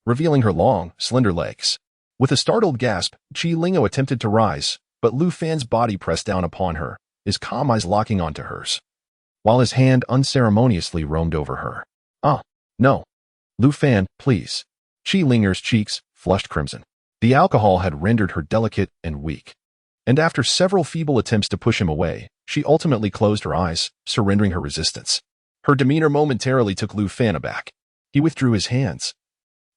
revealing her long, slender legs. With a startled gasp, Chi Lingo attempted to rise, but Lu Fan's body pressed down upon her, his calm eyes locking onto hers, while his hand unceremoniously roamed over her. "Ah, no. Lu Fan, please." Chi Linger's cheeks flushed crimson. The alcohol had rendered her delicate and weak, and after several feeble attempts to push him away, she ultimately closed her eyes, surrendering her resistance. Her demeanor momentarily took Lu Fan aback. He withdrew his hands,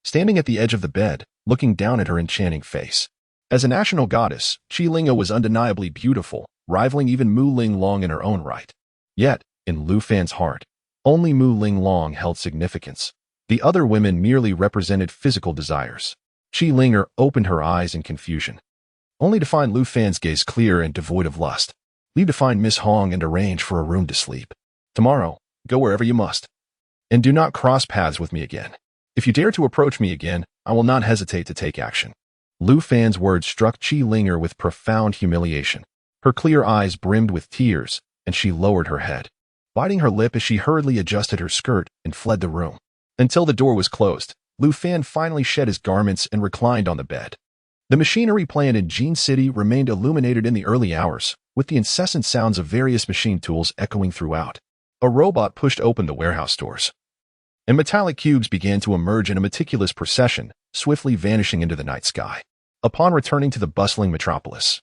standing at the edge of the bed, looking down at her enchanting face. As a national goddess, Chi Lingo was undeniably beautiful, rivaling even Mu Ling Long in her own right. Yet, in Lu Fan's heart, only Mu Ling Long held significance. The other women merely represented physical desires. Chi Linger opened her eyes in confusion, only to find Lu Fan's gaze clear and devoid of lust. "Leave to find Miss Hong and arrange for a room to sleep. Tomorrow, go wherever you must. And do not cross paths with me again. If you dare to approach me again, I will not hesitate to take action." Lu Fan's words struck Chi Linger with profound humiliation. Her clear eyes brimmed with tears, and she lowered her head, biting her lip as she hurriedly adjusted her skirt and fled the room. Until the door was closed, Lu Fan finally shed his garments and reclined on the bed. The machinery plant in Jean City remained illuminated in the early hours, with the incessant sounds of various machine tools echoing throughout. A robot pushed open the warehouse doors, and metallic cubes began to emerge in a meticulous procession, swiftly vanishing into the night sky. Upon returning to the bustling metropolis,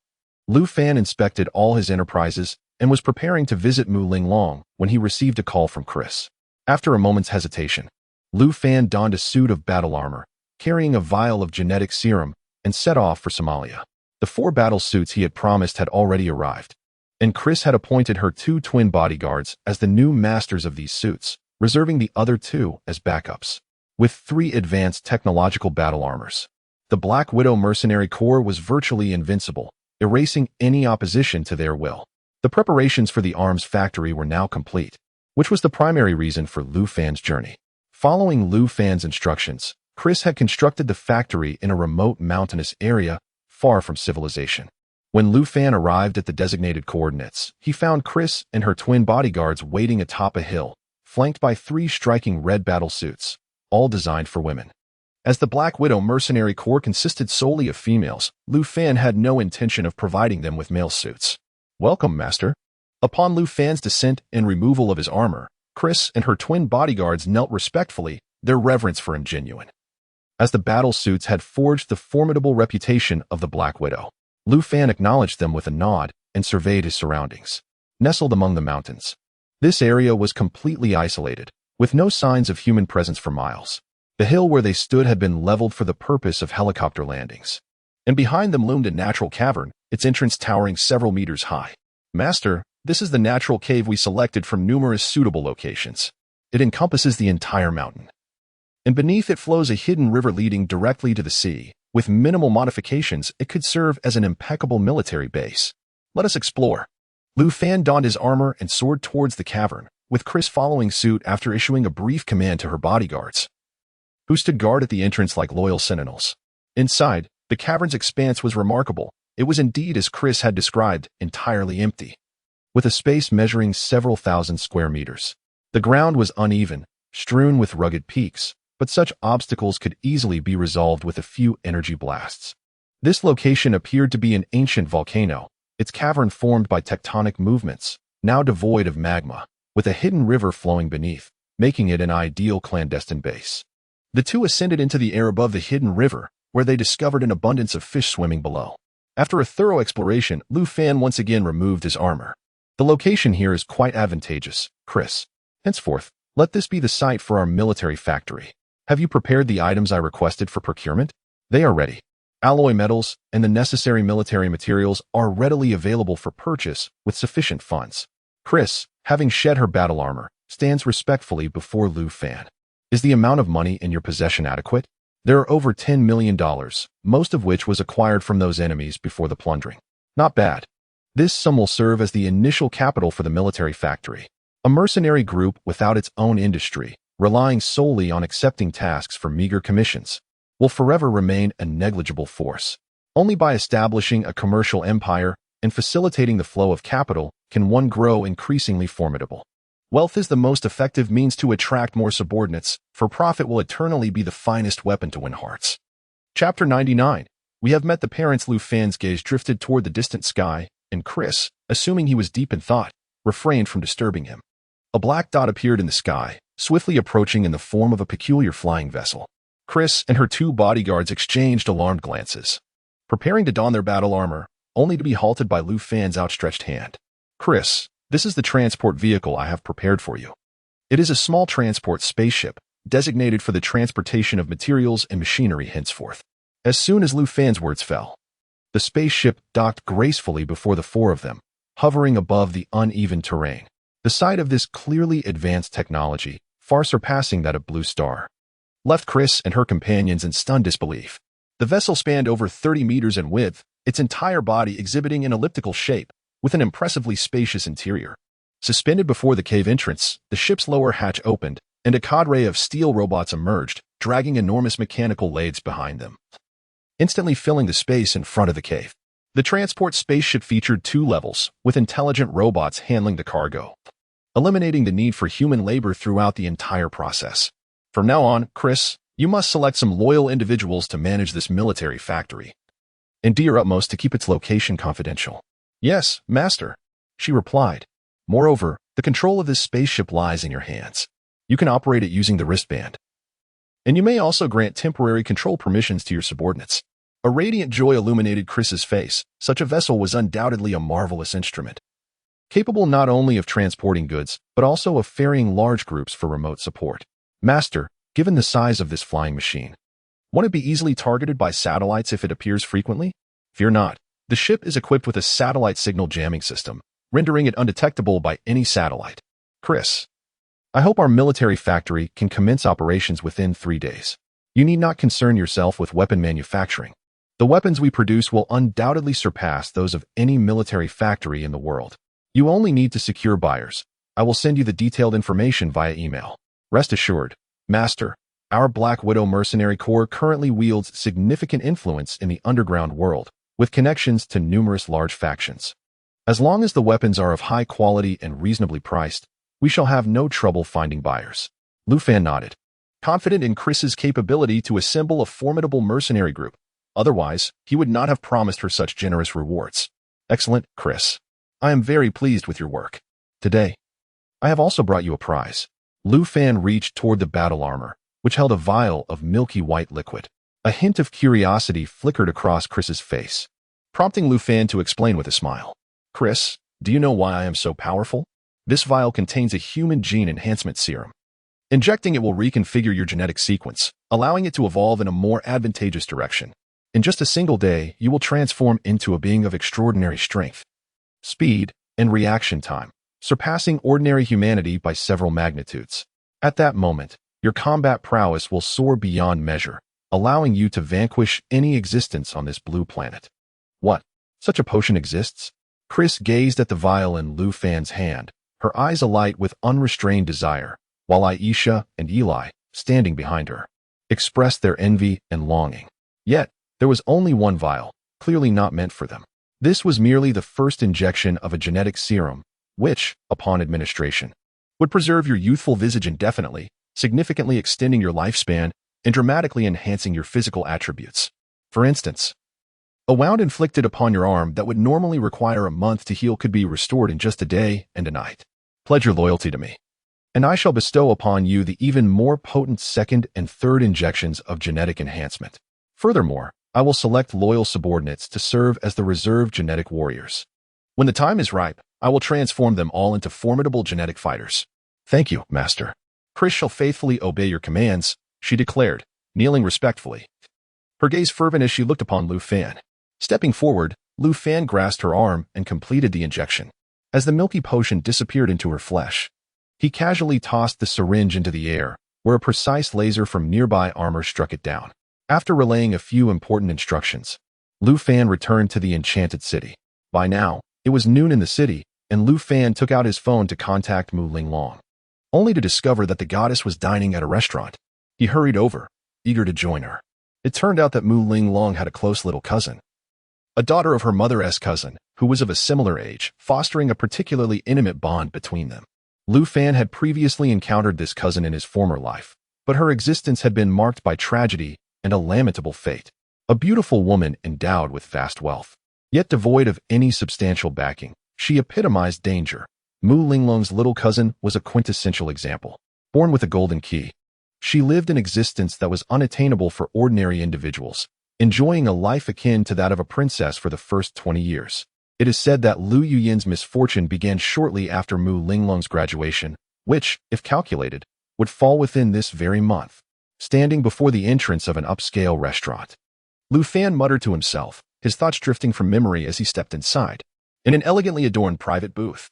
Lu Fan inspected all his enterprises and was preparing to visit Mu Ling Long when he received a call from Chris. After a moment's hesitation, Lu Fan donned a suit of battle armor, carrying a vial of genetic serum, and set off for Somalia. The 4 battle suits he had promised had already arrived, and Chris had appointed her 2 twin bodyguards as the new masters of these suits, reserving the other 2 as backups. With 3 advanced technological battle armors, the Black Widow Mercenary Corps was virtually invincible, erasing any opposition to their will. The preparations for the arms factory were now complete, which was the primary reason for Lu Fan's journey. Following Lu Fan's instructions, Chris had constructed the factory in a remote mountainous area far from civilization. When Lu Fan arrived at the designated coordinates, he found Chris and her twin bodyguards waiting atop a hill, flanked by 3 striking red battle suits, all designed for women. As the Black Widow Mercenary Corps consisted solely of females, Lu Fan had no intention of providing them with male suits. "Welcome, Master." Upon Lu Fan's descent and removal of his armor, Chris and her twin bodyguards knelt respectfully, their reverence for him genuine. As the battle suits had forged the formidable reputation of the Black Widow, Lu Fan acknowledged them with a nod and surveyed his surroundings. Nestled among the mountains, this area was completely isolated, with no signs of human presence for miles. The hill where they stood had been leveled for the purpose of helicopter landings, and behind them loomed a natural cavern, its entrance towering several meters high. "Master, this is the natural cave we selected from numerous suitable locations. It encompasses the entire mountain, and beneath it flows a hidden river leading directly to the sea. With minimal modifications, it could serve as an impeccable military base. Let us explore." Lu Fan donned his armor and soared towards the cavern, with Chris following suit after issuing a brief command to her bodyguards, who stood guard at the entrance like loyal sentinels. Inside, the cavern's expanse was remarkable. It was indeed, as Chris had described, entirely empty, with a space measuring several thousand square meters. The ground was uneven, strewn with rugged peaks, but such obstacles could easily be resolved with a few energy blasts. This location appeared to be an ancient volcano, its cavern formed by tectonic movements, now devoid of magma, with a hidden river flowing beneath, making it an ideal clandestine base. The 2 ascended into the air above the hidden river, where they discovered an abundance of fish swimming below. After a thorough exploration, Lu Fan once again removed his armor. "The location here is quite advantageous, Chris. Henceforth, let this be the site for our military factory. Have you prepared the items I requested for procurement?" "They are ready. Alloy metals and the necessary military materials are readily available for purchase with sufficient funds." Chris, having shed her battle armor, stands respectfully before Lu Fan. "Is the amount of money in your possession adequate?" "There are over $10 million, most of which was acquired from those enemies before the plundering." "Not bad. This sum will serve as the initial capital for the military factory. A mercenary group without its own industry, relying solely on accepting tasks for meager commissions, will forever remain a negligible force. Only by establishing a commercial empire and facilitating the flow of capital can one grow increasingly formidable." Wealth is the most effective means to attract more subordinates, for profit will eternally be the finest weapon to win hearts. Chapter 99. We have met the parents. Lu Fan's gaze drifted toward the distant sky, and Chris, assuming he was deep in thought, refrained from disturbing him. A black dot appeared in the sky, swiftly approaching in the form of a peculiar flying vessel. Chris and her two bodyguards exchanged alarmed glances, preparing to don their battle armor, only to be halted by Lu Fan's outstretched hand. Chris, this is the transport vehicle I have prepared for you. It is a small transport spaceship, designated for the transportation of materials and machinery henceforth. As soon as Lu Fan's words fell, the spaceship docked gracefully before the four of them, hovering above the uneven terrain. The sight of this clearly advanced technology, far surpassing that of Blue Star, left Chris and her companions in stunned disbelief. The vessel spanned over 30 meters in width, its entire body exhibiting an elliptical shape, with an impressively spacious interior. Suspended before the cave entrance, the ship's lower hatch opened, and a cadre of steel robots emerged, dragging enormous mechanical lathes behind them, instantly filling the space in front of the cave. The transport spaceship featured 2 levels, with intelligent robots handling the cargo, eliminating the need for human labor throughout the entire process. From now on, Chris, you must select some loyal individuals to manage this military factory, and do your utmost to keep its location confidential. Yes, Master, she replied. Moreover, the control of this spaceship lies in your hands. You can operate it using the wristband, and you may also grant temporary control permissions to your subordinates. A radiant joy illuminated Chris's face. Such a vessel was undoubtedly a marvelous instrument, capable not only of transporting goods, but also of ferrying large groups for remote support. Master, given the size of this flying machine, won't it be easily targeted by satellites if it appears frequently? Fear not. The ship is equipped with a satellite signal jamming system, rendering it undetectable by any satellite. Chris, I hope our military factory can commence operations within 3 days. You need not concern yourself with weapon manufacturing. The weapons we produce will undoubtedly surpass those of any military factory in the world. You only need to secure buyers. I will send you the detailed information via email. Rest assured, Master, our Black Widow Mercenary Corps currently wields significant influence in the underground world, with connections to numerous large factions. As long as the weapons are of high quality and reasonably priced, we shall have no trouble finding buyers. Lu Fan nodded, confident in Chris's capability to assemble a formidable mercenary group. Otherwise, he would not have promised her such generous rewards. Excellent, Chris. I am very pleased with your work. Today, I have also brought you a prize. Lu Fan reached toward the battle armor, which held a vial of milky white liquid. A hint of curiosity flickered across Chris's face, prompting Lu Fan to explain with a smile. Chris, do you know why I am so powerful? This vial contains a human gene enhancement serum. Injecting it will reconfigure your genetic sequence, allowing it to evolve in a more advantageous direction. In just a single day, you will transform into a being of extraordinary strength, speed, and reaction time, surpassing ordinary humanity by several magnitudes. At that moment, your combat prowess will soar beyond measure, allowing you to vanquish any existence on this blue planet. What? Such a potion exists? Chris gazed at the vial in Lu Fan's hand, her eyes alight with unrestrained desire, while Aisha and Eli, standing behind her, expressed their envy and longing. Yet, there was only one vial, clearly not meant for them. This was merely the first injection of a genetic serum, which, upon administration, would preserve your youthful visage indefinitely, significantly extending your lifespan and dramatically enhancing your physical attributes. For instance, a wound inflicted upon your arm that would normally require a month to heal could be restored in just a day and a night. Pledge your loyalty to me, and I shall bestow upon you the even more potent second and third injections of genetic enhancement. Furthermore, I will select loyal subordinates to serve as the reserve genetic warriors. When the time is ripe, I will transform them all into formidable genetic fighters. Thank you, Master. Chris shall faithfully obey your commands, she declared, kneeling respectfully, her gaze fervent as she looked upon Lu Fan. Stepping forward, Lu Fan grasped her arm and completed the injection. As the milky potion disappeared into her flesh, he casually tossed the syringe into the air, where a precise laser from nearby armor struck it down. After relaying a few important instructions, Lu Fan returned to the enchanted city. By now, it was noon in the city, and Lu Fan took out his phone to contact Mu Linglong, only to discover that the goddess was dining at a restaurant. He hurried over, eager to join her. It turned out that Mu Linglong had a close little cousin, a daughter of her mother's cousin, who was of a similar age, fostering a particularly intimate bond between them. Lu Fan had previously encountered this cousin in his former life, but her existence had been marked by tragedy and a lamentable fate. A beautiful woman endowed with vast wealth, yet devoid of any substantial backing, she epitomized danger. Mu Linglong's little cousin was a quintessential example. Born with a golden key, she lived an existence that was unattainable for ordinary individuals, enjoying a life akin to that of a princess for the first 20 years. It is said that Lu Yuyan's misfortune began shortly after Mu Linglong's graduation, which, if calculated, would fall within this very month. Standing before the entrance of an upscale restaurant, Lu Fan muttered to himself, his thoughts drifting from memory as he stepped inside. In an elegantly adorned private booth,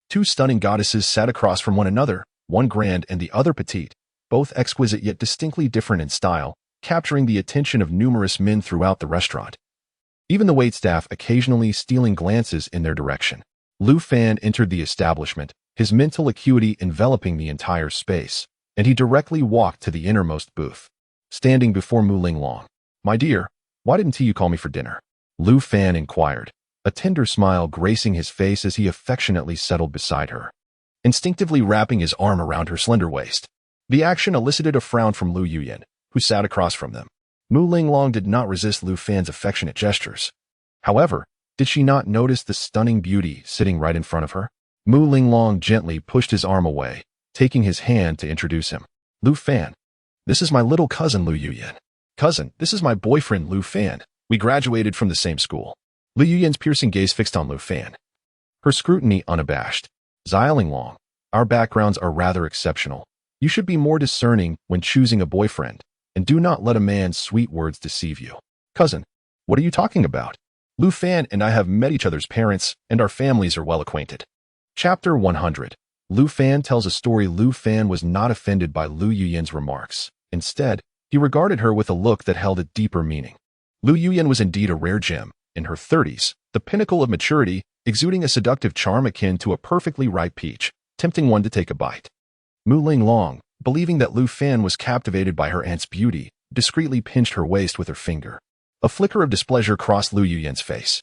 two stunning goddesses sat across from one another, one grand and the other petite, both exquisite yet distinctly different in style, capturing the attention of numerous men throughout the restaurant. Even the waitstaff occasionally stealing glances in their direction. Lu Fan entered the establishment, his mental acuity enveloping the entire space, and he directly walked to the innermost booth. Standing before Mu Linglong. "My dear, why didn't you call me for dinner?" Lu Fan inquired, a tender smile gracing his face as he affectionately settled beside her, instinctively wrapping his arm around her slender waist. The action elicited a frown from Lu Yuyan, who sat across from them. Mu Linglong did not resist Lu Fan's affectionate gestures. However, did she not notice the stunning beauty sitting right in front of her? Mu Linglong gently pushed his arm away, taking his hand to introduce him. "Lu Fan, this is my little cousin Lu Yuyan. Cousin, this is my boyfriend Lu Fan. We graduated from the same school." Lu Yuyan's piercing gaze fixed on Lu Fan, her scrutiny unabashed. "Xia Linglong, our backgrounds are rather exceptional. You should be more discerning when choosing a boyfriend, and do not let a man's sweet words deceive you." "Cousin, what are you talking about? Lu Fan and I have met each other's parents, and our families are well acquainted." Chapter 100. Lu Fan tells a story. Lu Fan was not offended by Lu Yuyan's remarks. Instead, he regarded her with a look that held a deeper meaning. Lu Yuyan was indeed a rare gem, in her 30s, the pinnacle of maturity, exuding a seductive charm akin to a perfectly ripe peach, tempting one to take a bite. Mu Linglong, believing that Lu Fan was captivated by her aunt's beauty, discreetly pinched her waist with her finger. A flicker of displeasure crossed Lu Yuyan's face.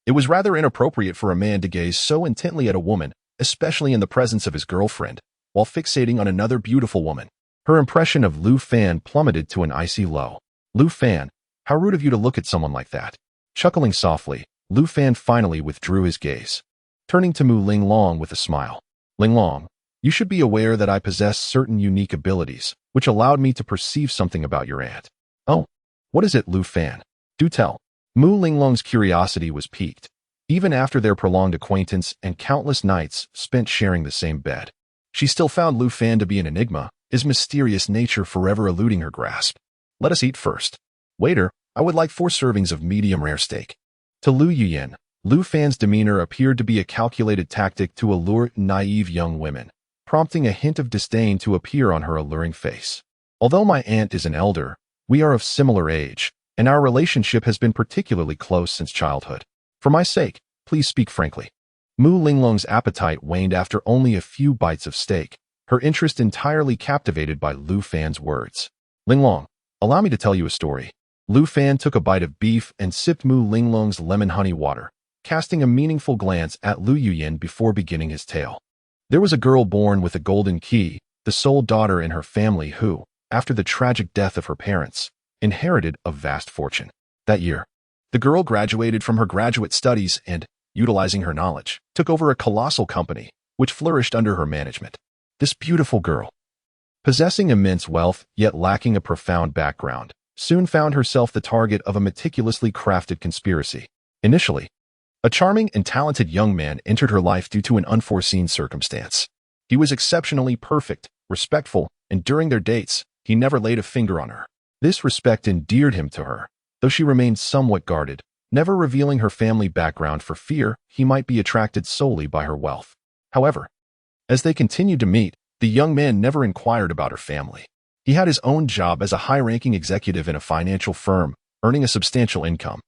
It was rather inappropriate for a man to gaze so intently at a woman, especially in the presence of his girlfriend, while fixating on another beautiful woman. Her impression of Lu Fan plummeted to an icy low. "Lu Fan, how rude of you to look at someone like that." Chuckling softly, Lu Fan finally withdrew his gaze, turning to Mu Linglong with a smile. "Linglong, you should be aware that I possess certain unique abilities, which allowed me to perceive something about your aunt." "Oh, what is it, Lu Fan? Do tell." Mu Linglong's curiosity was piqued, even after their prolonged acquaintance and countless nights spent sharing the same bed. She still found Lu Fan to be an enigma, his mysterious nature forever eluding her grasp. "Let us eat first. Waiter, I would like 4 servings of medium-rare steak." To Lu Yuyan, Lu Fan's demeanor appeared to be a calculated tactic to allure naive young women, prompting a hint of disdain to appear on her alluring face. "Although my aunt is an elder, we are of similar age, and our relationship has been particularly close since childhood. For my sake, please speak frankly." Mu Linglong's appetite waned after only a few bites of steak, her interest entirely captivated by Lu Fan's words. "Linglong, allow me to tell you a story." Lu Fan took a bite of beef and sipped Mu Linglong's lemon honey water, casting a meaningful glance at Lu Yuyan before beginning his tale. There was a girl born with a golden key, the sole daughter in her family who, after the tragic death of her parents, inherited a vast fortune. That year, the girl graduated from her graduate studies and, utilizing her knowledge, took over a colossal company, which flourished under her management. This beautiful girl, possessing immense wealth yet lacking a profound background, soon found herself the target of a meticulously crafted conspiracy. Initially, a charming and talented young man entered her life due to an unforeseen circumstance. He was exceptionally perfect, respectful, and during their dates, he never laid a finger on her. This respect endeared him to her, though she remained somewhat guarded, never revealing her family background for fear he might be attracted solely by her wealth. However, as they continued to meet, the young man never inquired about her family. He had his own job as a high-ranking executive in a financial firm, earning a substantial income.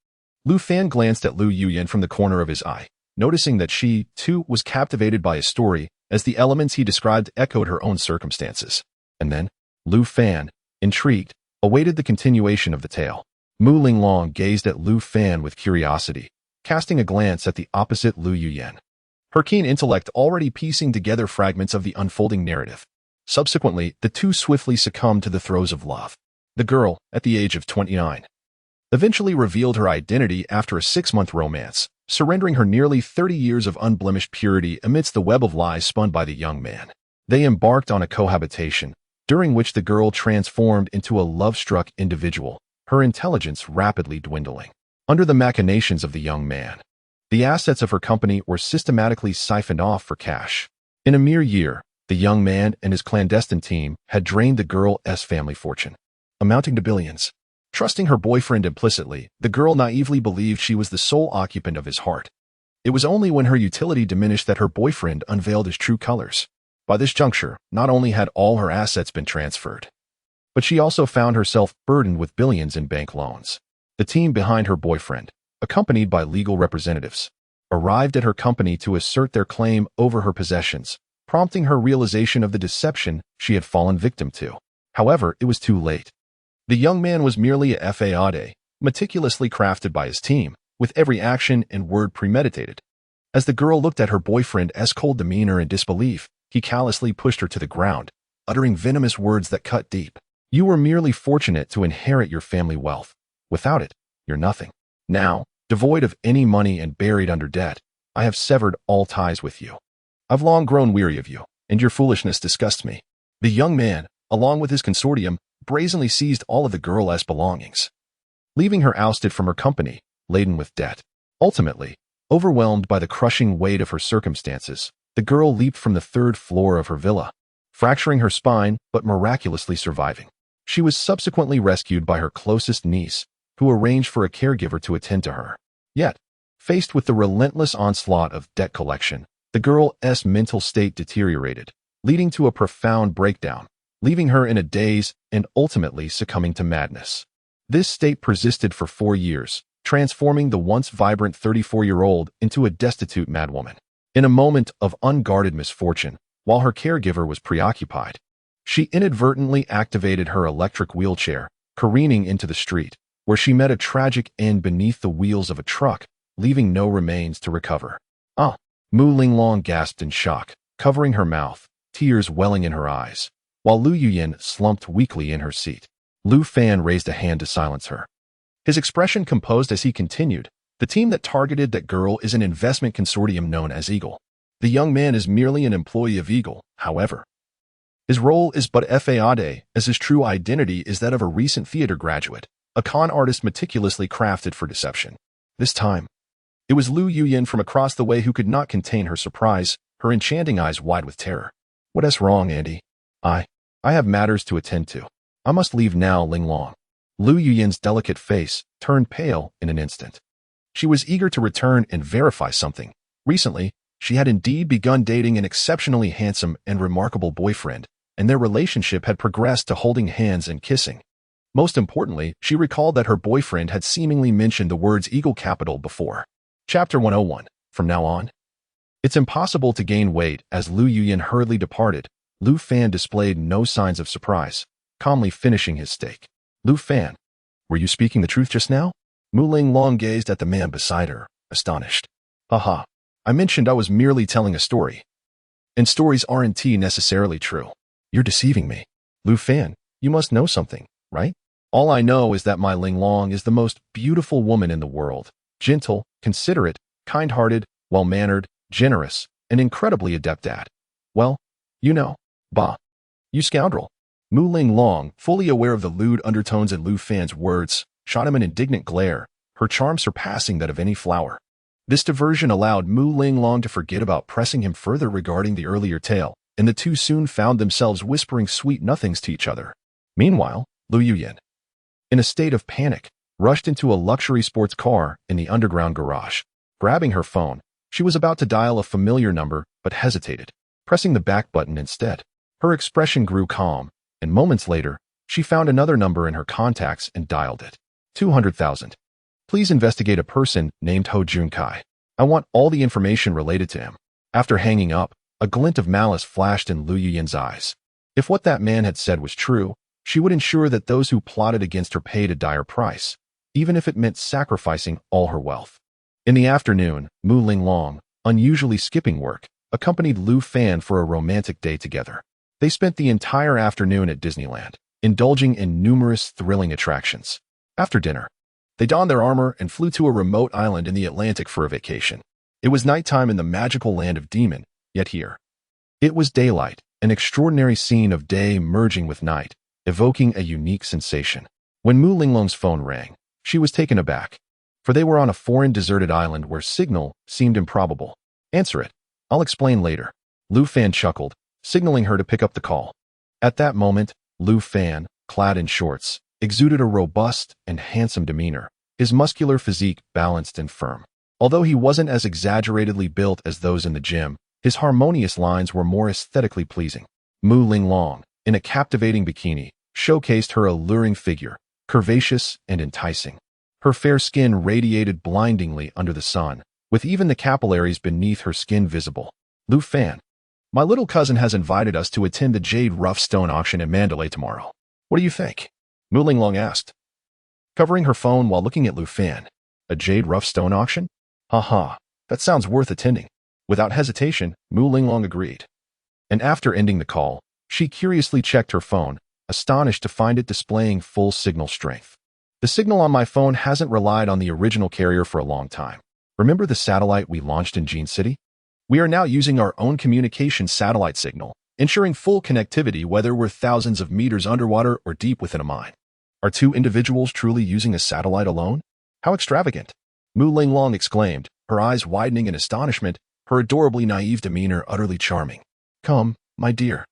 Lu Fan glanced at Lu Yuyan from the corner of his eye, noticing that she, too, was captivated by his story, as the elements he described echoed her own circumstances. And then, Lu Fan, intrigued, awaited the continuation of the tale. Mu Linglong gazed at Lu Fan with curiosity, casting a glance at the opposite Lu Yuyan. her keen intellect already piecing together fragments of the unfolding narrative. Subsequently, the two swiftly succumbed to the throes of love. The girl, at the age of 29, eventually revealed her identity after a 6-month romance, surrendering her nearly 30 years of unblemished purity amidst the web of lies spun by the young man. They embarked on a cohabitation, during which the girl transformed into a love-struck individual, her intelligence rapidly dwindling. Under the machinations of the young man, the assets of her company were systematically siphoned off for cash. In a mere year, the young man and his clandestine team had drained the girl's family fortune, amounting to billions. Trusting her boyfriend implicitly, the girl naively believed she was the sole occupant of his heart. It was only when her utility diminished that her boyfriend unveiled his true colors. By this juncture, not only had all her assets been transferred, but she also found herself burdened with billions in bank loans. The team behind her boyfriend, accompanied by legal representatives, arrived at her company to assert their claim over her possessions, prompting her realization of the deception she had fallen victim to. However, it was too late. The young man was merely a facade, meticulously crafted by his team, with every action and word premeditated. As the girl looked at her boyfriend's cold demeanor in disbelief, he callously pushed her to the ground, uttering venomous words that cut deep. You were merely fortunate to inherit your family wealth. Without it, you're nothing. Now, devoid of any money and buried under debt, I have severed all ties with you. I've long grown weary of you, and your foolishness disgusts me. The young man, along with his consortium, brazenly seized all of the girl's belongings, leaving her ousted from her company, laden with debt. Ultimately, overwhelmed by the crushing weight of her circumstances, the girl leaped from the 3rd floor of her villa, fracturing her spine but miraculously surviving. She was subsequently rescued by her closest niece, who arranged for a caregiver to attend to her. Yet, faced with the relentless onslaught of debt collection, the girl's mental state deteriorated, leading to a profound breakdown, leaving her in a daze and ultimately succumbing to madness. This state persisted for 4 years, transforming the once vibrant 34-year-old into a destitute madwoman. In a moment of unguarded misfortune, while her caregiver was preoccupied, she inadvertently activated her electric wheelchair, careening into the street, where she met a tragic end beneath the wheels of a truck, leaving no remains to recover. Ah! Mu Linglong gasped in shock, covering her mouth, tears welling in her eyes, while Lu Yuyin slumped weakly in her seat. Lu Fan raised a hand to silence her. His expression composed as he continued, the team that targeted that girl is an investment consortium known as Eagle. The young man is merely an employee of Eagle, however. His role is but facade, as his true identity is that of a recent theater graduate, a con artist meticulously crafted for deception. This time, it was Lu Yuyin from across the way who could not contain her surprise, her enchanting eyes wide with terror. What's wrong, Andy? I have matters to attend to. I must leave now, Linglong. Lu Yuyin's delicate face turned pale in an instant. She was eager to return and verify something. Recently, she had indeed begun dating an exceptionally handsome and remarkable boyfriend, and their relationship had progressed to holding hands and kissing. Most importantly, she recalled that her boyfriend had seemingly mentioned the words Eagle Capital before. Chapter 101. From now on, it's impossible to gain weight. As Lu Yuyin hurriedly departed, Lu Fan displayed no signs of surprise, calmly finishing his steak. Lu Fan, were you speaking the truth just now? Mu Linglong gazed at the man beside her, astonished. Haha, I mentioned I was merely telling a story. And stories aren't necessarily true. You're deceiving me. Lu Fan, you must know something, right? All I know is that my Linglong is the most beautiful woman in the world. Gentle, considerate, kind-hearted, well-mannered, generous, and incredibly adept at, well, you know. Bah. You scoundrel. Mu Linglong, fully aware of the lewd undertones in Lu Fan's words, shot him an indignant glare, her charm surpassing that of any flower. This diversion allowed Mu Linglong to forget about pressing him further regarding the earlier tale, and the two soon found themselves whispering sweet nothings to each other. Meanwhile, Lu Yuyin, in a state of panic, rushed into a luxury sports car in the underground garage. Grabbing her phone, she was about to dial a familiar number, but hesitated, pressing the back button instead. Her expression grew calm, and moments later, she found another number in her contacts and dialed it. 200,000. Please investigate a person named Ho Junkai. I want all the information related to him. After hanging up, a glint of malice flashed in Lu Yuyin's eyes. If what that man had said was true, she would ensure that those who plotted against her paid a dire price, even if it meant sacrificing all her wealth. In the afternoon, Mu Linglong, unusually skipping work, accompanied Lu Fan for a romantic day together. They spent the entire afternoon at Disneyland, indulging in numerous thrilling attractions. After dinner, they donned their armor and flew to a remote island in the Atlantic for a vacation. It was nighttime in the magical land of Demon, yet here it was daylight, an extraordinary scene of day merging with night, evoking a unique sensation. When Mu Linglong's phone rang, she was taken aback, for they were on a foreign deserted island where signal seemed improbable. "Answer it. I'll explain later." Lu Fan chuckled, signaling her to pick up the call. At that moment, Lu Fan, clad in shorts, exuded a robust and handsome demeanor, his muscular physique balanced and firm. Although he wasn't as exaggeratedly built as those in the gym, his harmonious lines were more aesthetically pleasing. Mu Linglong, in a captivating bikini, showcased her alluring figure, curvaceous and enticing. Her fair skin radiated blindingly under the sun, with even the capillaries beneath her skin visible. "Lu Fan, my little cousin has invited us to attend the Jade Rough Stone auction in Mandalay tomorrow. What do you think?" Mu Linglong asked, covering her phone while looking at Lu Fan. "A Jade Rough Stone auction? Haha, that sounds worth attending." Without hesitation, Mu Linglong agreed. And after ending the call, she curiously checked her phone, astonished to find it displaying full signal strength. "The signal on my phone hasn't relied on the original carrier for a long time. Remember the satellite we launched in Gene City? We are now using our own communication satellite signal, ensuring full connectivity whether we're thousands of meters underwater or deep within a mine. Are two individuals truly using a satellite alone? How extravagant!" Mu Linglong exclaimed, her eyes widening in astonishment, her adorably naive demeanor utterly charming. "Come, my dear.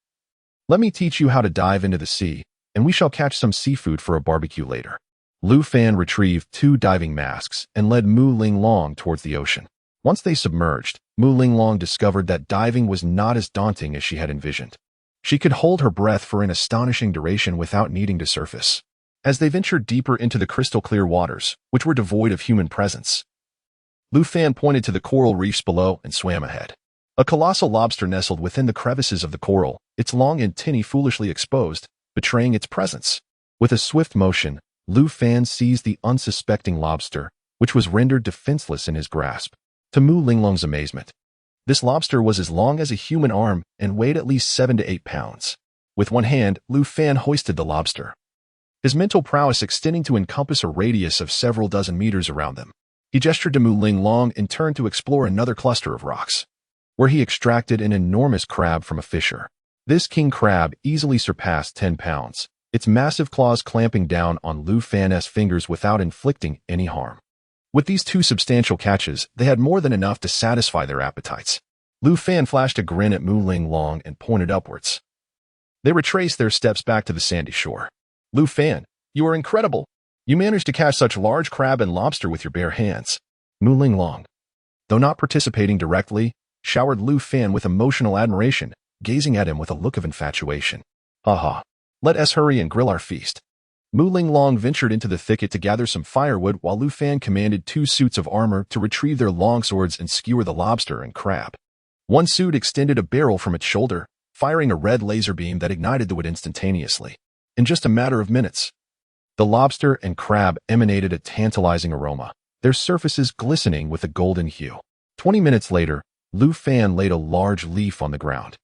Let me teach you how to dive into the sea, and we shall catch some seafood for a barbecue later." Lu Fan retrieved 2 diving masks and led Mu Linglong towards the ocean. Once they submerged, Mu Linglong discovered that diving was not as daunting as she had envisioned. She could hold her breath for an astonishing duration without needing to surface. As they ventured deeper into the crystal-clear waters, which were devoid of human presence, Lu Fan pointed to the coral reefs below and swam ahead. A colossal lobster nestled within the crevices of the coral, its long antennae foolishly exposed, betraying its presence. With a swift motion, Lu Fan seized the unsuspecting lobster, which was rendered defenseless in his grasp. To Mu Linglong's amazement, this lobster was as long as a human arm and weighed at least 7 to 8 pounds. With one hand, Lu Fan hoisted the lobster, his mental prowess extending to encompass a radius of several dozen meters around them. He gestured to Mu Linglong and turned to explore another cluster of rocks, where he extracted an enormous crab from a fissure. This king crab easily surpassed 10 pounds, its massive claws clamping down on Lu Fan's fingers without inflicting any harm. With these 2 substantial catches, they had more than enough to satisfy their appetites. Lu Fan flashed a grin at Mu Linglong and pointed upwards. They retraced their steps back to the sandy shore. "Lu Fan, you are incredible. You managed to catch such large crab and lobster with your bare hands." Mu Linglong, though not participating directly, showered Lu Fan with emotional admiration, gazing at him with a look of infatuation. "Haha, let us hurry and grill our feast." Mu Linglong ventured into the thicket to gather some firewood while Lu Fan commanded 2 suits of armor to retrieve their longswords and skewer the lobster and crab. One suit extended a barrel from its shoulder, firing a red laser beam that ignited the wood instantaneously. In just a matter of minutes, the lobster and crab emanated a tantalizing aroma, their surfaces glistening with a golden hue. 20 minutes later, Lu Fan laid a large leaf on the ground,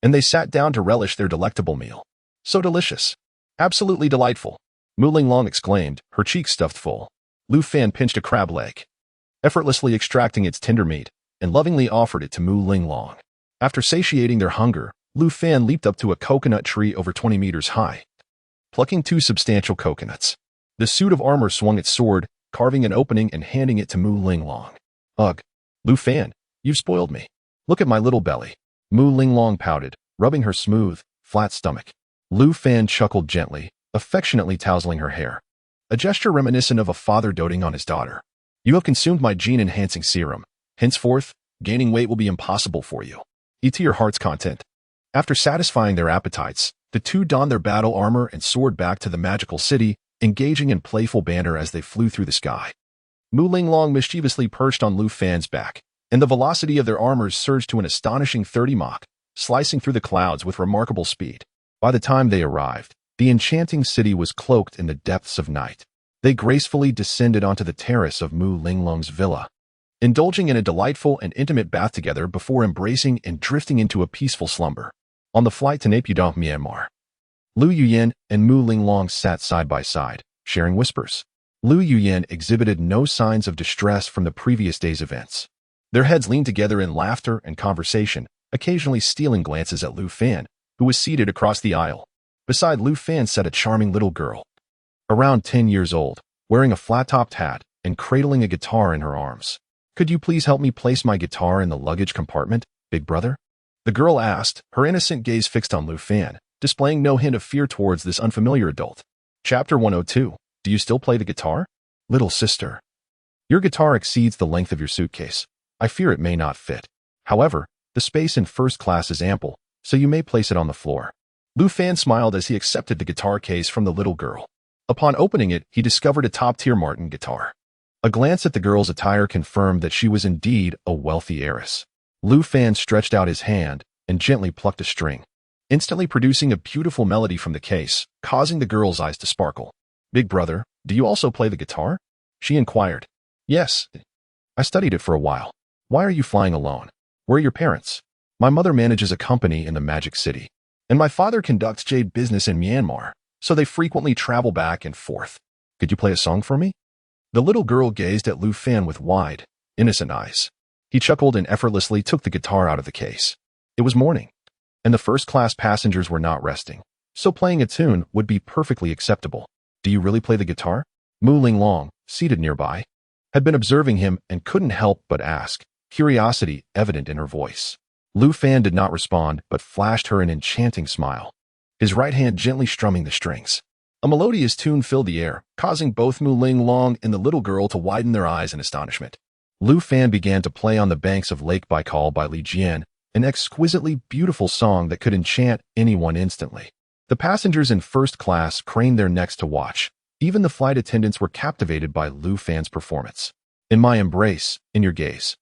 and they sat down to relish their delectable meal. "So delicious. Absolutely delightful," Mu Linglong exclaimed, her cheeks stuffed full. Lu Fan pinched a crab leg, effortlessly extracting its tender meat, and lovingly offered it to Mu Linglong. After satiating their hunger, Lu Fan leaped up to a coconut tree over 20 meters high, plucking 2 substantial coconuts. The suit of armor swung its sword, carving an opening and handing it to Mu Linglong. "Ugh, Lu Fan, you've spoiled me. Look at my little belly." Mu Linglong pouted, rubbing her smooth, flat stomach. Lu Fan chuckled gently, affectionately tousling her hair, a gesture reminiscent of a father doting on his daughter. "You have consumed my gene-enhancing serum. Henceforth, gaining weight will be impossible for you. Eat to your heart's content." After satisfying their appetites, the 2 donned their battle armor and soared back to the magical city, engaging in playful banter as they flew through the sky. Mu Linglong mischievously perched on Lu Fan's back, and the velocity of their armors surged to an astonishing 30 Mach, slicing through the clouds with remarkable speed. By the time they arrived, the enchanting city was cloaked in the depths of night. They gracefully descended onto the terrace of Mu Linglong's villa, indulging in a delightful and intimate bath together before embracing and drifting into a peaceful slumber. On the flight to Naypyidaw, Myanmar, Liu Yuyan and Mu Linglong sat side by side, sharing whispers. Liu Yuyan exhibited no signs of distress from the previous day's events. Their heads leaned together in laughter and conversation, occasionally stealing glances at Lu Fan, who was seated across the aisle. Beside Lu Fan sat a charming little girl, around 10 years old, wearing a flat-topped hat and cradling a guitar in her arms. "Could you please help me place my guitar in the luggage compartment, big brother?" the girl asked, her innocent gaze fixed on Lu Fan, displaying no hint of fear towards this unfamiliar adult. Chapter 102. Do you still play the guitar? Little sister, your guitar exceeds the length of your suitcase. I fear it may not fit. However, the space in first class is ample, so you may place it on the floor. Lu Fan smiled as he accepted the guitar case from the little girl. Upon opening it, he discovered a top-tier Martin guitar. A glance at the girl's attire confirmed that she was indeed a wealthy heiress. Lu Fan stretched out his hand and gently plucked a string, instantly producing a beautiful melody from the case, causing the girl's eyes to sparkle. "Big brother, do you also play the guitar?" she inquired. "Yes, I studied it for a while. Why are you flying alone? Where are your parents?" "My mother manages a company in the Magic City, and my father conducts jade business in Myanmar, so they frequently travel back and forth. Could you play a song for me?" The little girl gazed at Lu Fan with wide, innocent eyes. He chuckled and effortlessly took the guitar out of the case. It was morning, and the first-class passengers were not resting, so playing a tune would be perfectly acceptable. "Do you really play the guitar?" Mu Linglong, seated nearby, had been observing him and couldn't help but ask, curiosity evident in her voice. Lu Fan did not respond, but flashed her an enchanting smile, his right hand gently strumming the strings. A melodious tune filled the air, causing both Mu Linglong and the little girl to widen their eyes in astonishment. Lu Fan began to play On the Banks of Lake Baikal by Li Jian, an exquisitely beautiful song that could enchant anyone instantly. The passengers in first class craned their necks to watch. Even the flight attendants were captivated by Lu Fan's performance. "In my embrace, in your gaze."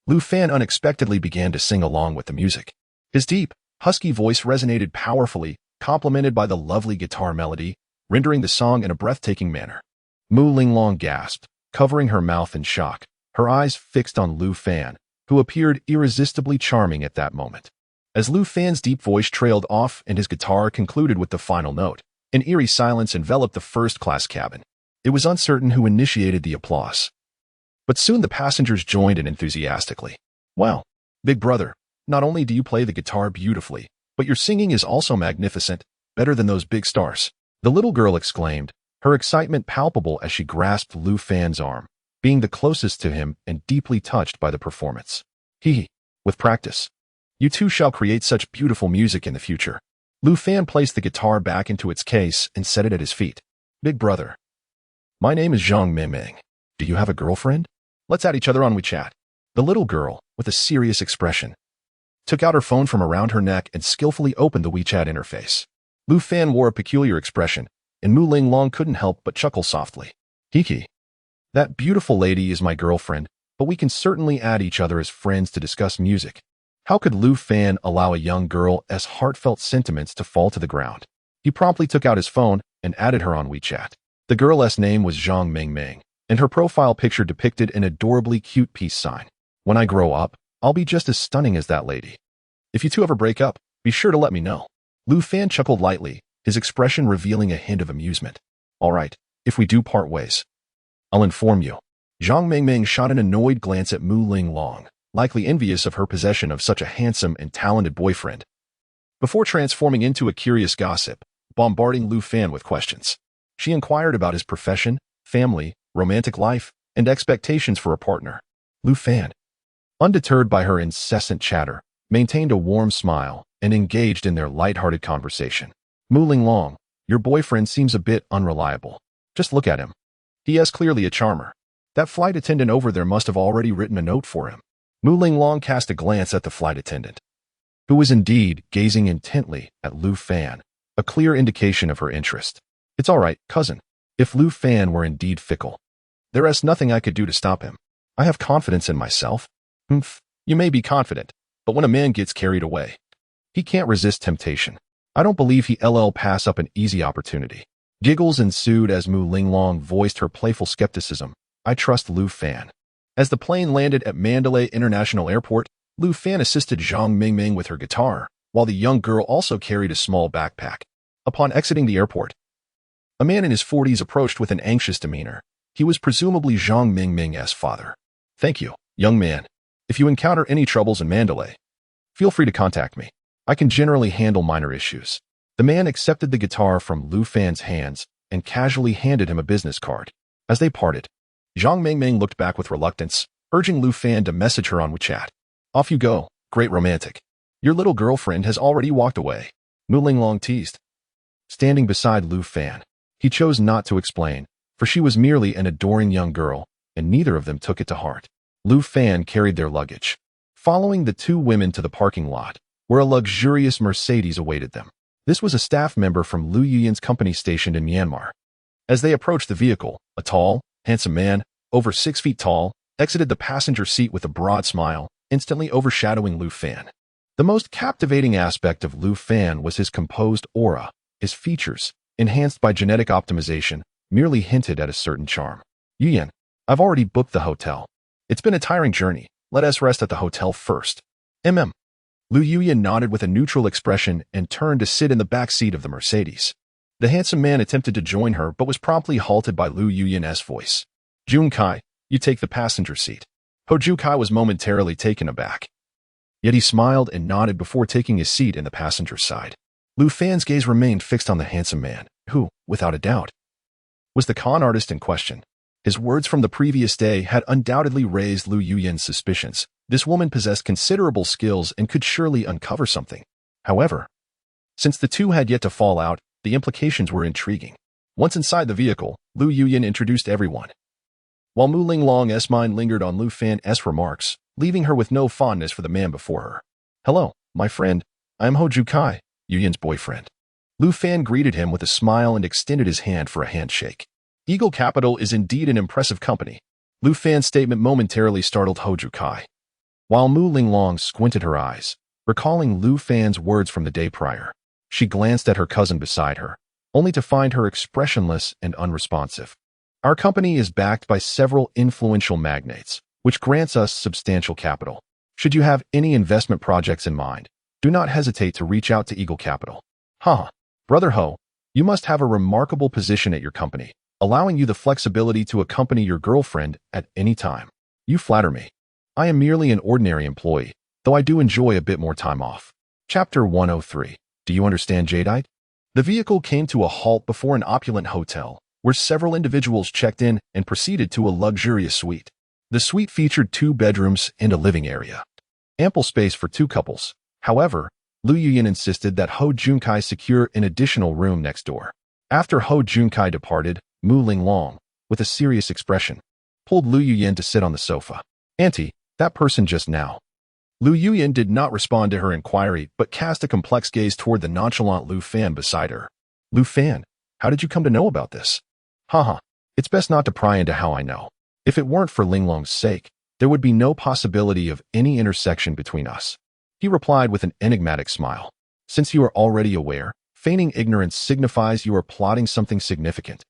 Lu Fan unexpectedly began to sing along with the music. His deep, husky voice resonated powerfully, complemented by the lovely guitar melody, rendering the song in a breathtaking manner. Mu Linglong gasped, covering her mouth in shock, her eyes fixed on Lu Fan, who appeared irresistibly charming at that moment. As Lu Fan's deep voice trailed off and his guitar concluded with the final note, an eerie silence enveloped the first-class cabin. It was uncertain who initiated the applause, but soon the passengers joined in enthusiastically. "Wow, big brother, not only do you play the guitar beautifully, but your singing is also magnificent, better than those big stars," the little girl exclaimed, her excitement palpable as she grasped Lu Fan's arm, being the closest to him and deeply touched by the performance. With practice, you two shall create such beautiful music in the future." Lu Fan placed the guitar back into its case and set it at his feet. "Big brother, my name is Zhang Mingming. Do you have a girlfriend? Let's add each other on WeChat." The little girl, with a serious expression, took out her phone from around her neck and skillfully opened the WeChat interface. Lu Fan wore a peculiar expression, and Mu Linglong couldn't help but chuckle softly. "Hiki, that beautiful lady is my girlfriend, but we can certainly add each other as friends to discuss music." How could Lu Fan allow a young girl's heartfelt sentiments to fall to the ground? He promptly took out his phone and added her on WeChat. The girl's name was Zhang Mingming, and her profile picture depicted an adorably cute peace sign. "When I grow up, I'll be just as stunning as that lady. If you two ever break up, be sure to let me know." Lu Fan chuckled lightly, his expression revealing a hint of amusement. "All right, if we do part ways, I'll inform you." Zhang Mingming shot an annoyed glance at Mu Linglong, likely envious of her possession of such a handsome and talented boyfriend, before transforming into a curious gossip, bombarding Lu Fan with questions. She inquired about his profession, family, romantic life, and expectations for a partner. Lu Fan, undeterred by her incessant chatter, maintained a warm smile and engaged in their light-hearted conversation. "Mu Linglong, your boyfriend seems a bit unreliable. Just look at him. He is clearly a charmer. That flight attendant over there must have already written a note for him." Mu Linglong cast a glance at the flight attendant, who was indeed gazing intently at Lu Fan, a clear indication of her interest. "It's all right, cousin. If Lu Fan were indeed fickle, there is nothing I could do to stop him. I have confidence in myself." "Humph, you may be confident, but when a man gets carried away, he can't resist temptation. I don't believe he'll pass up an easy opportunity." Giggles ensued as Mu Linglong voiced her playful skepticism. "I trust Lu Fan, As the plane landed at Mandalay International Airport, Lu Fan assisted Zhang Mingming with her guitar, while the young girl also carried a small backpack. Upon exiting the airport, a man in his 40s approached with an anxious demeanor. He was presumably Zhang Mingming's father. "Thank you, young man. If you encounter any troubles in Mandalay, feel free to contact me. I can generally handle minor issues." The man accepted the guitar from Lu Fan's hands and casually handed him a business card. As they parted, Zhang Mingming looked back with reluctance, urging Lu Fan to message her on WeChat. "Off you go, great romantic. Your little girlfriend has already walked away," Mu Linglong teased. Standing beside Lu Fan, he chose not to explain, for she was merely an adoring young girl, and neither of them took it to heart. Lu Fan carried their luggage, following the two women to the parking lot, where a luxurious Mercedes awaited them. This was a staff member from Lu Yuyan's company stationed in Myanmar. As they approached the vehicle, a tall, handsome man, over 6 feet tall, exited the passenger seat with a broad smile, instantly overshadowing Lu Fan. The most captivating aspect of Lu Fan was his composed aura. His features, enhanced by genetic optimization, merely hinted at a certain charm. "Yuyan, I've already booked the hotel. It's been a tiring journey. Let us rest at the hotel first." Lu Yuyan nodded with a neutral expression and turned to sit in the back seat of the Mercedes. The handsome man attempted to join her but was promptly halted by Lu Yuyan's voice. "Junkai, you take the passenger seat." Ho Jukai was momentarily taken aback. Yet he smiled and nodded before taking his seat in the passenger side. Lu Fan's gaze remained fixed on the handsome man, who, without a doubt, was the con artist in question. His words from the previous day had undoubtedly raised Lu Yuyan's suspicions. This woman possessed considerable skills and could surely uncover something. However, since the two had yet to fall out, the implications were intriguing. Once inside the vehicle, Lu Yuyan introduced everyone, while Mu Linglong's mind lingered on Lu Fan's remarks, leaving her with no fondness for the man before her. "Hello, my friend. I am Ho Jukai, Yuyan's boyfriend." Lu Fan greeted him with a smile and extended his hand for a handshake. Eagle Capital is indeed an impressive company. Lu Fan's statement momentarily startled Ho Jukai. While Mu Linglong squinted her eyes, recalling Lu Fan's words from the day prior, she glanced at her cousin beside her, only to find her expressionless and unresponsive. "Our company is backed by several influential magnates, which grants us substantial capital. Should you have any investment projects in mind, do not hesitate to reach out to Eagle Capital." Brother Ho, you must have a remarkable position at your company, allowing you the flexibility to accompany your girlfriend at any time. You flatter me. I am merely an ordinary employee, though I do enjoy a bit more time off. Chapter 103. Do you understand, Jadeite? The vehicle came to a halt before an opulent hotel, where several individuals checked in and proceeded to a luxurious suite. The suite featured 2 bedrooms and a living area. Ample space for 2 couples. However, Lu Yuyan insisted that Ho Junkai secure an additional room next door. After Ho Junkai departed, Mu Linglong, with a serious expression, pulled Lu Yuyan to sit on the sofa. "Auntie, that person just now." Lu Yuyan did not respond to her inquiry, but cast a complex gaze toward the nonchalant Lu Fan beside her. "Lu Fan, how did you come to know about this?" It's best not to pry into how I know. If it weren't for Linglong's sake, there would be no possibility of any intersection between us," he replied with an enigmatic smile. "Since you are already aware, feigning ignorance signifies you are plotting something significant."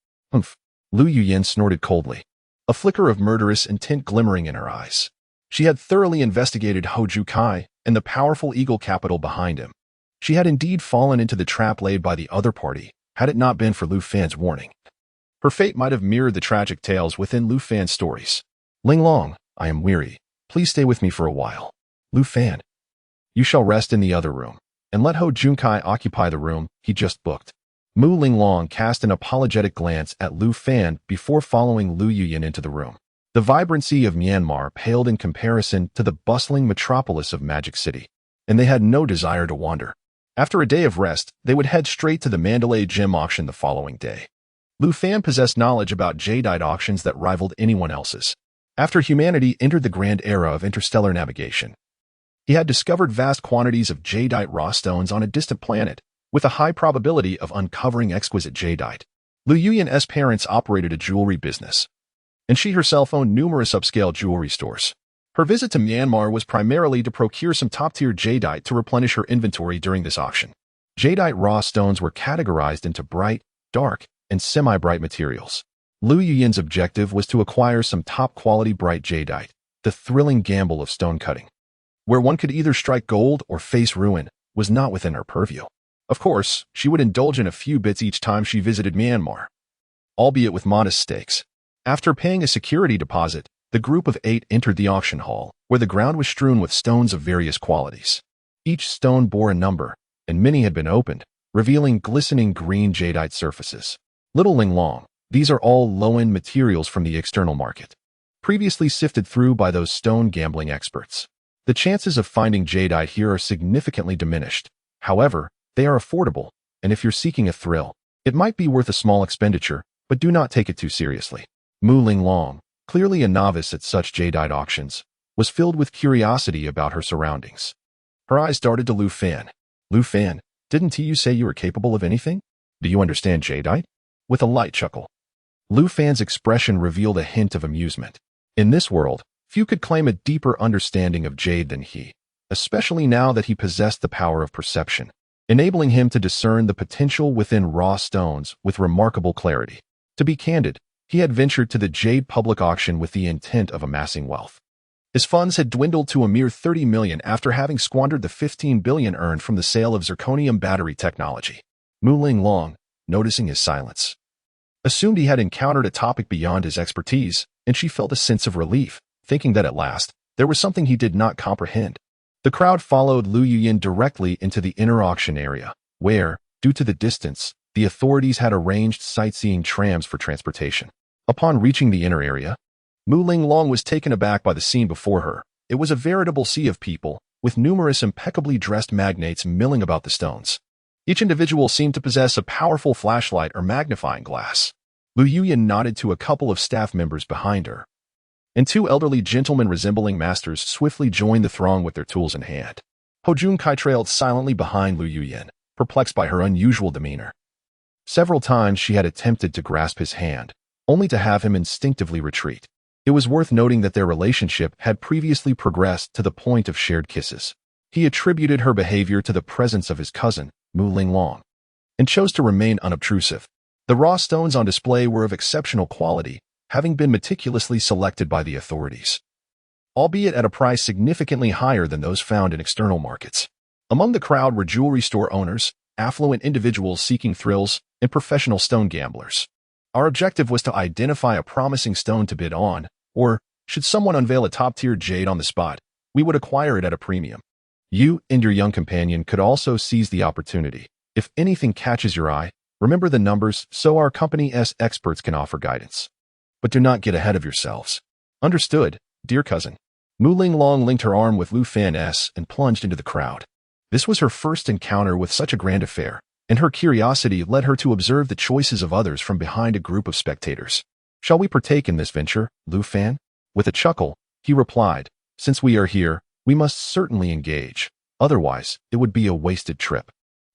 Lu Yuyan snorted coldly, a flicker of murderous intent glimmering in her eyes. She had thoroughly investigated Ho Jukai and the powerful Eagle Capital behind him. She had indeed fallen into the trap laid by the other party, had it not been for Lu Fan's warning. Her fate might have mirrored the tragic tales within Lu Fan's stories. "Linglong, I am weary. Please stay with me for a while." "Lu Fan, you shall rest in the other room, and let Ho Junkai occupy the room he just booked." Mu Linglong cast an apologetic glance at Lu Fan before following Lu Yuyan into the room. The vibrancy of Myanmar paled in comparison to the bustling metropolis of Magic City, and they had no desire to wander. After a day of rest, they would head straight to the Mandalay gem auction the following day. Lu Fan possessed knowledge about jadeite auctions that rivaled anyone else's. After humanity entered the grand era of interstellar navigation, he had discovered vast quantities of jadeite raw stones on a distant planet, with a high probability of uncovering exquisite jadeite. Lu Yuyan's parents operated a jewelry business, and she herself owned numerous upscale jewelry stores. Her visit to Myanmar was primarily to procure some top-tier jadeite to replenish her inventory during this auction. Jadeite raw stones were categorized into bright, dark, and semi-bright materials. Lu Yuyan's objective was to acquire some top-quality bright jadeite, The thrilling gamble of stone cutting, where one could either strike gold or face ruin, was not within her purview. Of course, she would indulge in a few bits each time she visited Myanmar, albeit with modest stakes. After paying a security deposit, the group of 8 entered the auction hall, where the ground was strewn with stones of various qualities. Each stone bore a number, and many had been opened, revealing glistening green jadeite surfaces. Little Ling Long, these are all low-end materials from the external market, previously sifted through by those stone gambling experts. The chances of finding jadeite here are significantly diminished. However, they are affordable, and if you're seeking a thrill, it might be worth a small expenditure, but do not take it too seriously. Mu Ling Long, clearly a novice at such jadeite auctions, was filled with curiosity about her surroundings. Her eyes darted to Lu Fan. Lu Fan, didn't you say you were capable of anything? Do you understand jadeite? With a light chuckle, Lu Fan's expression revealed a hint of amusement. In this world, few could claim a deeper understanding of jade than he, especially now that he possessed the power of perception, enabling him to discern the potential within raw stones with remarkable clarity. To be candid, he had ventured to the jade public auction with the intent of amassing wealth. His funds had dwindled to a mere 30 million after having squandered the 15 billion earned from the sale of zirconium battery technology. Mu Ling Long, noticing his silence, assumed he had encountered a topic beyond his expertise, and she felt a sense of relief, thinking that at last, there was something he did not comprehend. The crowd followed Lu Yuyin directly into the inner auction area, where, due to the distance, the authorities had arranged sightseeing trams for transportation. Upon reaching the inner area, Mu Ling Long was taken aback by the scene before her. It was a veritable sea of people, with numerous impeccably dressed magnates milling about the stones. Each individual seemed to possess a powerful flashlight or magnifying glass. Lu Yuyin nodded to a couple of staff members behind her, and 2 elderly gentlemen resembling masters swiftly joined the throng with their tools in hand. Ho Junkai trailed silently behind Lu Yuyin, perplexed by her unusual demeanor. Several times she had attempted to grasp his hand, only to have him instinctively retreat. It was worth noting that their relationship had previously progressed to the point of shared kisses. He attributed her behavior to the presence of his cousin, Mu Ling Long, and chose to remain unobtrusive. The raw stones on display were of exceptional quality, having been meticulously selected by the authorities, albeit at a price significantly higher than those found in external markets. Among the crowd were jewelry store owners, affluent individuals seeking thrills, and professional stone gamblers. Our objective was to identify a promising stone to bid on, or, should someone unveil a top-tier jade on the spot, we would acquire it at a premium. You and your young companion could also seize the opportunity. If anything catches your eye, remember the numbers so our company's experts can offer guidance. But do not get ahead of yourselves. Understood, dear cousin. Mu Ling Long linked her arm with Lu Fan's and plunged into the crowd. This was her first encounter with such a grand affair, and her curiosity led her to observe the choices of others from behind a group of spectators. Shall we partake in this venture, Lu Fan? With a chuckle, he replied, since we are here, we must certainly engage. Otherwise, it would be a wasted trip.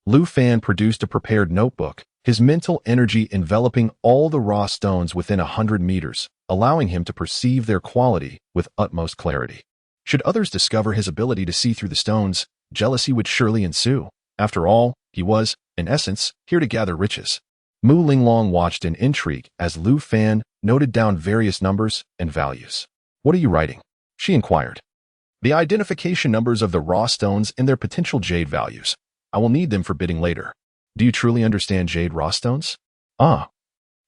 Lu Fan produced a prepared notebook, his mental energy enveloping all the raw stones within 100 meters, allowing him to perceive their quality with utmost clarity. Should others discover his ability to see through the stones, jealousy would surely ensue. After all, he was, in essence, here to gather riches. Mu Ling Long watched in intrigue as Lu Fan noted down various numbers and values. What are you writing? She inquired. The identification numbers of the raw stones and their potential jade values. I will need them for bidding later. Do you truly understand jade raw stones? Ah.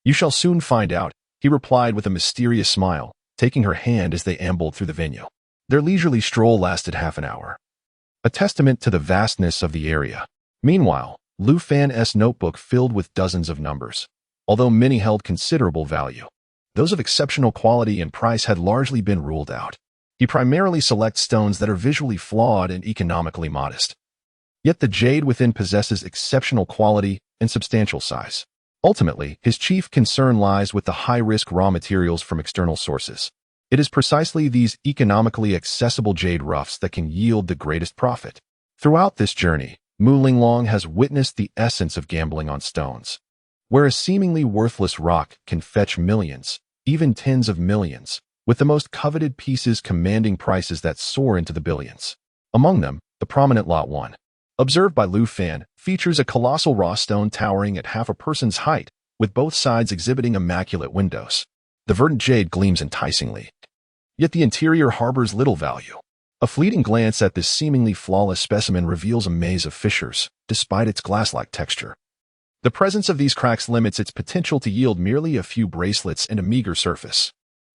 You shall soon find out, he replied with a mysterious smile, taking her hand as they ambled through the venue. Their leisurely stroll lasted half an hour, a testament to the vastness of the area. Meanwhile, Lu Fan's notebook filled with dozens of numbers, although many held considerable value. Those of exceptional quality and price had largely been ruled out. He primarily selects stones that are visually flawed and economically modest. Yet the jade within possesses exceptional quality and substantial size. Ultimately, his chief concern lies with the high-risk raw materials from external sources. It is precisely these economically accessible jade roughs that can yield the greatest profit. Throughout this journey, Mu Ling Long has witnessed the essence of gambling on stones, where a seemingly worthless rock can fetch millions, even tens of millions, with the most coveted pieces commanding prices that soar into the billions. Among them, the prominent Lot 1, observed by Lu Fan, features a colossal raw stone towering at half a person's height, with both sides exhibiting immaculate windows. The verdant jade gleams enticingly, yet the interior harbors little value. A fleeting glance at this seemingly flawless specimen reveals a maze of fissures, despite its glass-like texture. The presence of these cracks limits its potential to yield merely a few bracelets and a meager surface.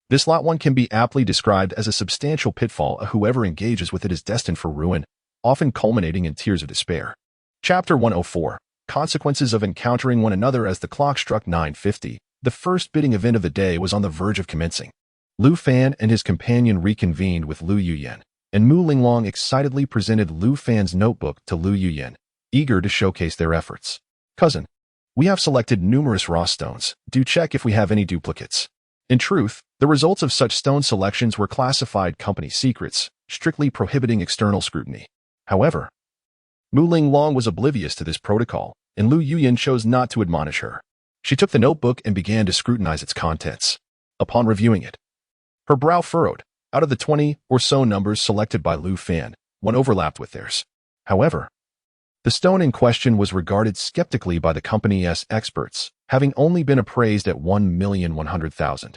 This lot one can be aptly described as a substantial pitfall. Whoever engages with it is destined for ruin, often culminating in tears of despair. Chapter 104. Consequences of encountering one another. As the clock struck 9:50, the first bidding event of the day was on the verge of commencing. Lu Fan and his companion reconvened with Lu Yuyan, and Mu Linglong excitedly presented Lu Fan's notebook to Lu Yuyan, eager to showcase their efforts. Cousin, we have selected numerous raw stones. Do check if we have any duplicates. In truth, the results of such stone selections were classified company secrets, strictly prohibiting external scrutiny. However, Mu Linglong was oblivious to this protocol, and Lu Yuyan chose not to admonish her. She took the notebook and began to scrutinize its contents. Upon reviewing it, her brow furrowed. Out of the 20 or so numbers selected by Lu Fan, one overlapped with theirs. However, the stone in question was regarded skeptically by the company's experts, having only been appraised at 1,100,000,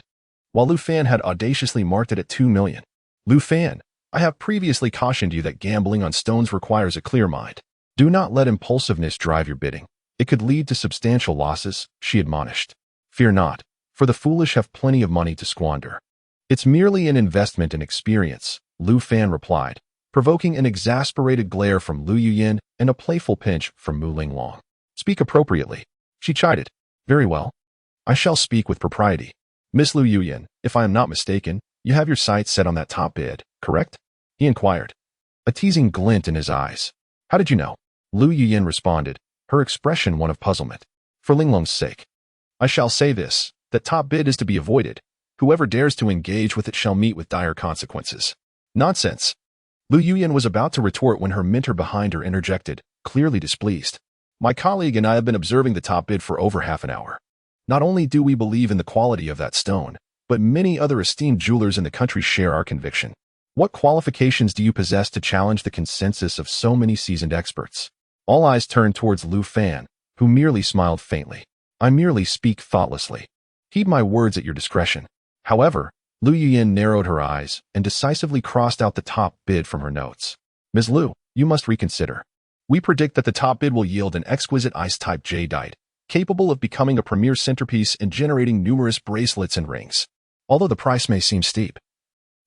while Lu Fan had audaciously marked it at 2 million. Lu Fan, I have previously cautioned you that gambling on stones requires a clear mind. Do not let impulsiveness drive your bidding. It could lead to substantial losses, she admonished. Fear not, for the foolish have plenty of money to squander. It's merely an investment in experience, Lu Fan replied, provoking an exasperated glare from Lu Yuyan and a playful pinch from Mu Linglong. Speak appropriately, she chided. Very well. I shall speak with propriety. Miss Lu Yuyan, if I am not mistaken, you have your sights set on that top bid, correct? He inquired, a teasing glint in his eyes. How did you know? Lu Yuyan responded, her expression one of puzzlement. For Linglong's sake, I shall say this, that top bid is to be avoided. Whoever dares to engage with it shall meet with dire consequences. Nonsense. Lu Yuyan was about to retort when her mentor behind her interjected, clearly displeased. My colleague and I have been observing the top bid for over half an hour. Not only do we believe in the quality of that stone, but many other esteemed jewelers in the country share our conviction. What qualifications do you possess to challenge the consensus of so many seasoned experts? All eyes turned towards Lu Fan, who merely smiled faintly. I merely speak thoughtlessly. Heed my words at your discretion. However, Lu Yuyan narrowed her eyes and decisively crossed out the top bid from her notes. Ms. Lu, you must reconsider. We predict that the top bid will yield an exquisite ice-type jadeite, capable of becoming a premier centerpiece and generating numerous bracelets and rings. Although the price may seem steep,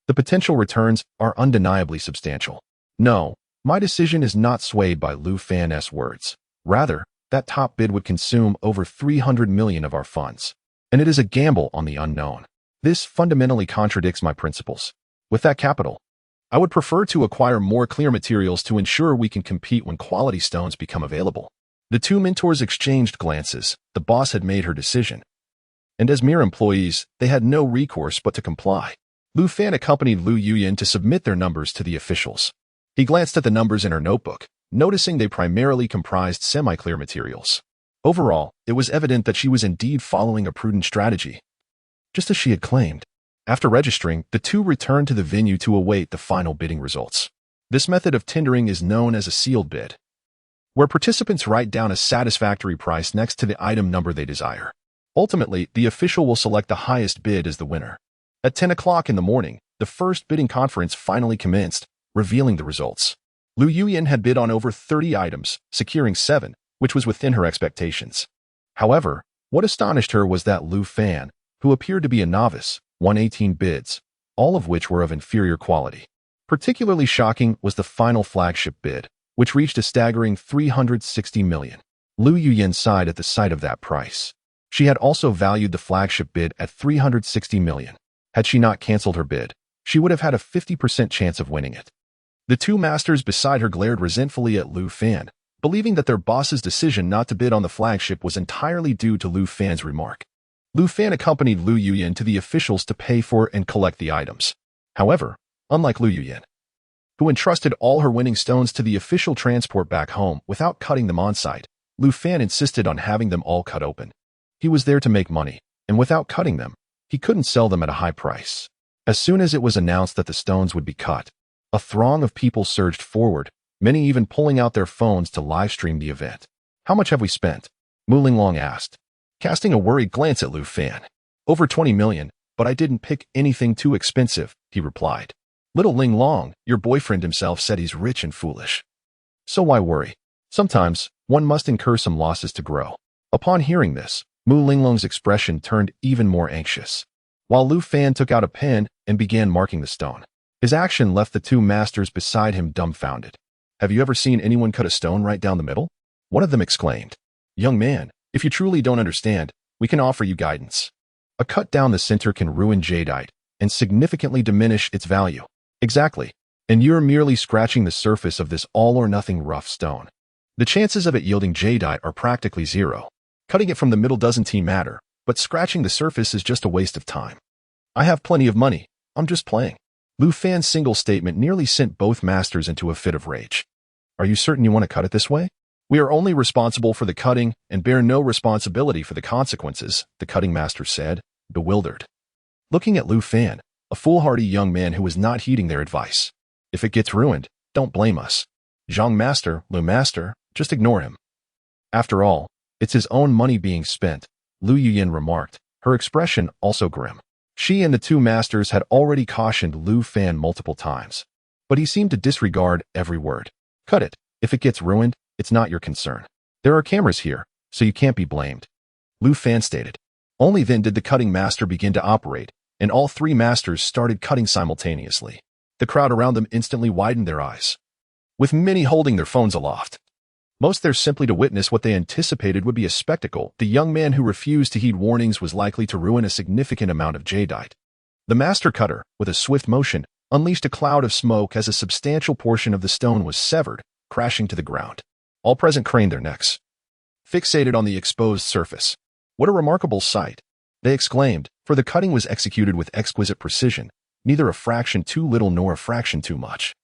the potential returns are undeniably substantial. No, my decision is not swayed by Lu Fan's words. Rather, that top bid would consume over 300 million of our funds, and it is a gamble on the unknown. This fundamentally contradicts my principles. With that capital, I would prefer to acquire more clear materials to ensure we can compete when quality stones become available. The two mentors exchanged glances. The boss had made her decision, and as mere employees, they had no recourse but to comply. Lu Fan accompanied Lu Yuyan to submit their numbers to the officials. He glanced at the numbers in her notebook, noticing they primarily comprised semi-clear materials. Overall, it was evident that she was indeed following a prudent strategy, just as she had claimed. After registering, the two returned to the venue to await the final bidding results. This method of tendering is known as a sealed bid, where participants write down a satisfactory price next to the item number they desire. Ultimately, the official will select the highest bid as the winner. At 10 o'clock in the morning, the first bidding conference finally commenced, revealing the results. Lu Yuyan had bid on over 30 items, securing 7, which was within her expectations. However, what astonished her was that Lu Fan, who appeared to be a novice, won 18 bids, all of which were of inferior quality. Particularly shocking was the final flagship bid, which reached a staggering 360 million. Lu Yuyan sighed at the sight of that price. She had also valued the flagship bid at 360 million. Had she not cancelled her bid, she would have had a 50% chance of winning it. The two masters beside her glared resentfully at Lu Fan, believing that their boss's decision not to bid on the flagship was entirely due to Lu Fan's remark. Lu Fan accompanied Lu Yuyan to the officials to pay for and collect the items. However, unlike Lu Yuyan, who entrusted all her winning stones to the official transport back home without cutting them on site, Lu Fan insisted on having them all cut open. He was there to make money, and without cutting them, he couldn't sell them at a high price. As soon as it was announced that the stones would be cut, a throng of people surged forward, many even pulling out their phones to live-stream the event. How much have we spent? Mu Linglong asked, casting a worried glance at Lu Fan. Over 20 million, but I didn't pick anything too expensive, he replied. Little Ling Long, your boyfriend himself said he's rich and foolish. So why worry? Sometimes, one must incur some losses to grow. Upon hearing this, Mu Linglong's expression turned even more anxious. While Lu Fan took out a pen and began marking the stone. His action left the two masters beside him dumbfounded. Have you ever seen anyone cut a stone right down the middle? One of them exclaimed. Young man, if you truly don't understand, we can offer you guidance. A cut down the center can ruin jadeite and significantly diminish its value. Exactly. And you're merely scratching the surface of this all-or-nothing rough stone. The chances of it yielding jadeite are practically zero. Cutting it from the middle doesn't matter, but scratching the surface is just a waste of time. I have plenty of money. I'm just playing. Lu Fan's single statement nearly sent both masters into a fit of rage. Are you certain you want to cut it this way? We are only responsible for the cutting and bear no responsibility for the consequences, the cutting master said, bewildered. Looking at Lu Fan, a foolhardy young man who was not heeding their advice. If it gets ruined, don't blame us. Zhang Master, Lu Master, just ignore him. After all, it's his own money being spent, Lu Yuyin remarked, her expression also grim. She and the two masters had already cautioned Lu Fan multiple times, but he seemed to disregard every word. Cut it. If it gets ruined, it's not your concern. There are cameras here, so you can't be blamed. Lu Fan stated. Only then did the cutting master begin to operate, and all three masters started cutting simultaneously. The crowd around them instantly widened their eyes, with many holding their phones aloft. Most there simply to witness what they anticipated would be a spectacle. The young man who refused to heed warnings was likely to ruin a significant amount of jadeite. The master cutter, with a swift motion, unleashed a cloud of smoke as a substantial portion of the stone was severed, crashing to the ground. All present craned their necks, fixated on the exposed surface. What a remarkable sight, they exclaimed, for the cutting was executed with exquisite precision, neither a fraction too little nor a fraction too much,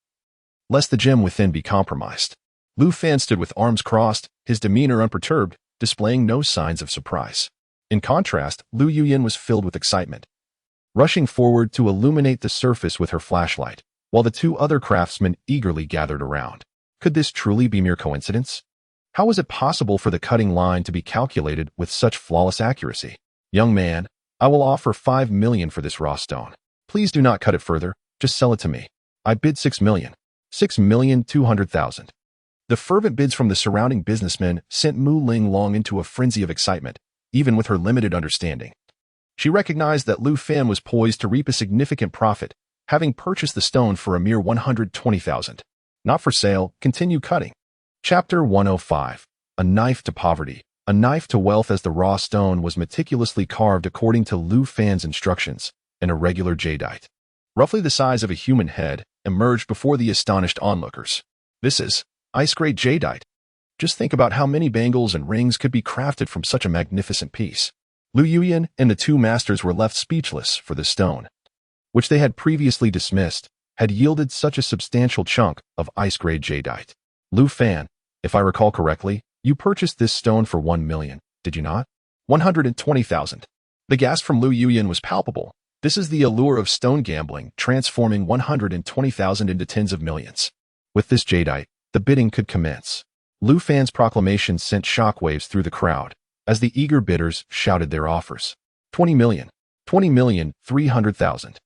lest the gem within be compromised. Lu Fan stood with arms crossed, his demeanor unperturbed, displaying no signs of surprise. In contrast, Lu Yuyin was filled with excitement, rushing forward to illuminate the surface with her flashlight, while the two other craftsmen eagerly gathered around. Could this truly be mere coincidence? How was it possible for the cutting line to be calculated with such flawless accuracy? Young man, I will offer 5 million for this raw stone. Please do not cut it further, just sell it to me. I bid 6 million. 6,200,000. The fervent bids from the surrounding businessmen sent Mu Ling Long into a frenzy of excitement, even with her limited understanding. She recognized that Lu Fan was poised to reap a significant profit, having purchased the stone for a mere 120,000. Not for sale, continue cutting. Chapter 105. A Knife to Poverty. A knife to wealth. As the raw stone was meticulously carved according to Lu Fan's instructions, an irregular jadeite, roughly the size of a human head, emerged before the astonished onlookers. This is ice-grade jadeite. Just think about how many bangles and rings could be crafted from such a magnificent piece. Lu Yuyin and the two masters were left speechless, for the stone, which they had previously dismissed, had yielded such a substantial chunk of ice-grade jadeite. Lu Fan, if I recall correctly, you purchased this stone for 1 million, did you not? 120,000. The gasp from Lu Yuyin was palpable. This is the allure of stone gambling, transforming 120,000 into tens of millions. With this jadeite, the bidding could commence. Lu Fan's proclamation sent shockwaves through the crowd, as the eager bidders shouted their offers. 20 million. 20,300,000.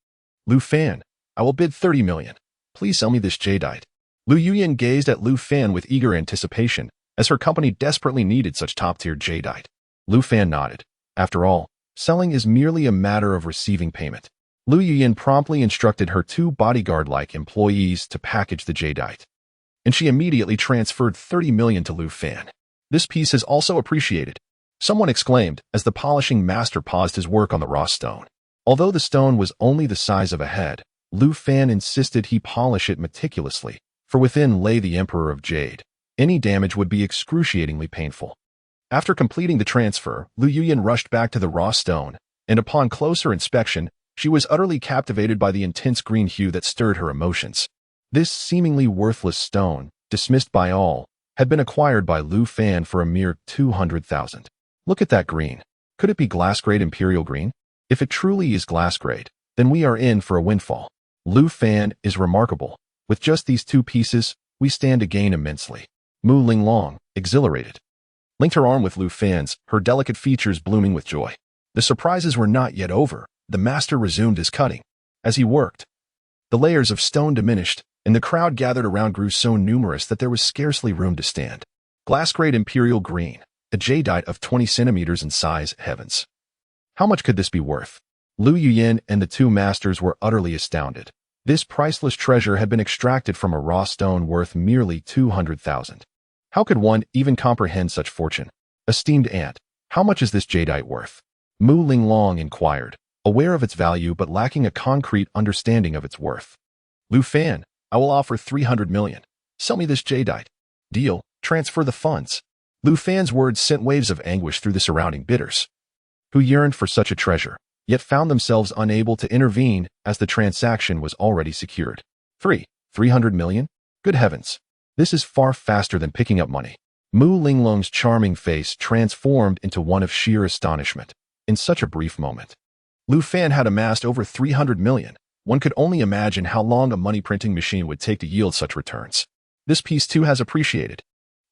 Lu Fan, I will bid 30 million. Please sell me this jadeite. Lu Yuyin gazed at Lu Fan with eager anticipation, as her company desperately needed such top-tier jadeite. Lu Fan nodded. After all, selling is merely a matter of receiving payment. Lu Yuyin promptly instructed her two bodyguard-like employees to package the jadeite, and she immediately transferred 30 million to Lu Fan. This piece is also appreciated, someone exclaimed as the polishing master paused his work on the raw stone. Although the stone was only the size of a head, Lu Fan insisted he polish it meticulously, for within lay the Emperor of Jade. Any damage would be excruciatingly painful. After completing the transfer, Lu Yuyin rushed back to the raw stone, and upon closer inspection, she was utterly captivated by the intense green hue that stirred her emotions. This seemingly worthless stone, dismissed by all, had been acquired by Lu Fan for a mere 200,000. Look at that green. Could it be glass-grade imperial green? If it truly is glass-grade, then we are in for a windfall. Lu Fan is remarkable. With just these two pieces, we stand to gain immensely. Mu Ling Long, exhilarated, linked her arm with Lu Fan's, her delicate features blooming with joy. The surprises were not yet over. the master resumed his cutting. As he worked, the layers of stone diminished, and the crowd gathered around grew so numerous that there was scarcely room to stand. Glass-grade imperial green, a jadeite of 20 centimeters in size, heavens. How much could this be worth? Lu Yuyin and the two masters were utterly astounded. This priceless treasure had been extracted from a raw stone worth merely 200,000. How could one even comprehend such fortune? Esteemed aunt, how much is this jadeite worth? Mu Linglong inquired, aware of its value but lacking a concrete understanding of its worth. Lu Fan, I will offer 300 million. Sell me this jadeite. Deal, transfer the funds. Lu Fan's words sent waves of anguish through the surrounding bidders, who yearned for such a treasure, yet found themselves unable to intervene as the transaction was already secured. 300 million? Good heavens! This is far faster than picking up money. Mu Linglong's charming face transformed into one of sheer astonishment. In such a brief moment, Lu Fan had amassed over 300 million. One could only imagine how long a money printing machine would take to yield such returns. This piece too has appreciated.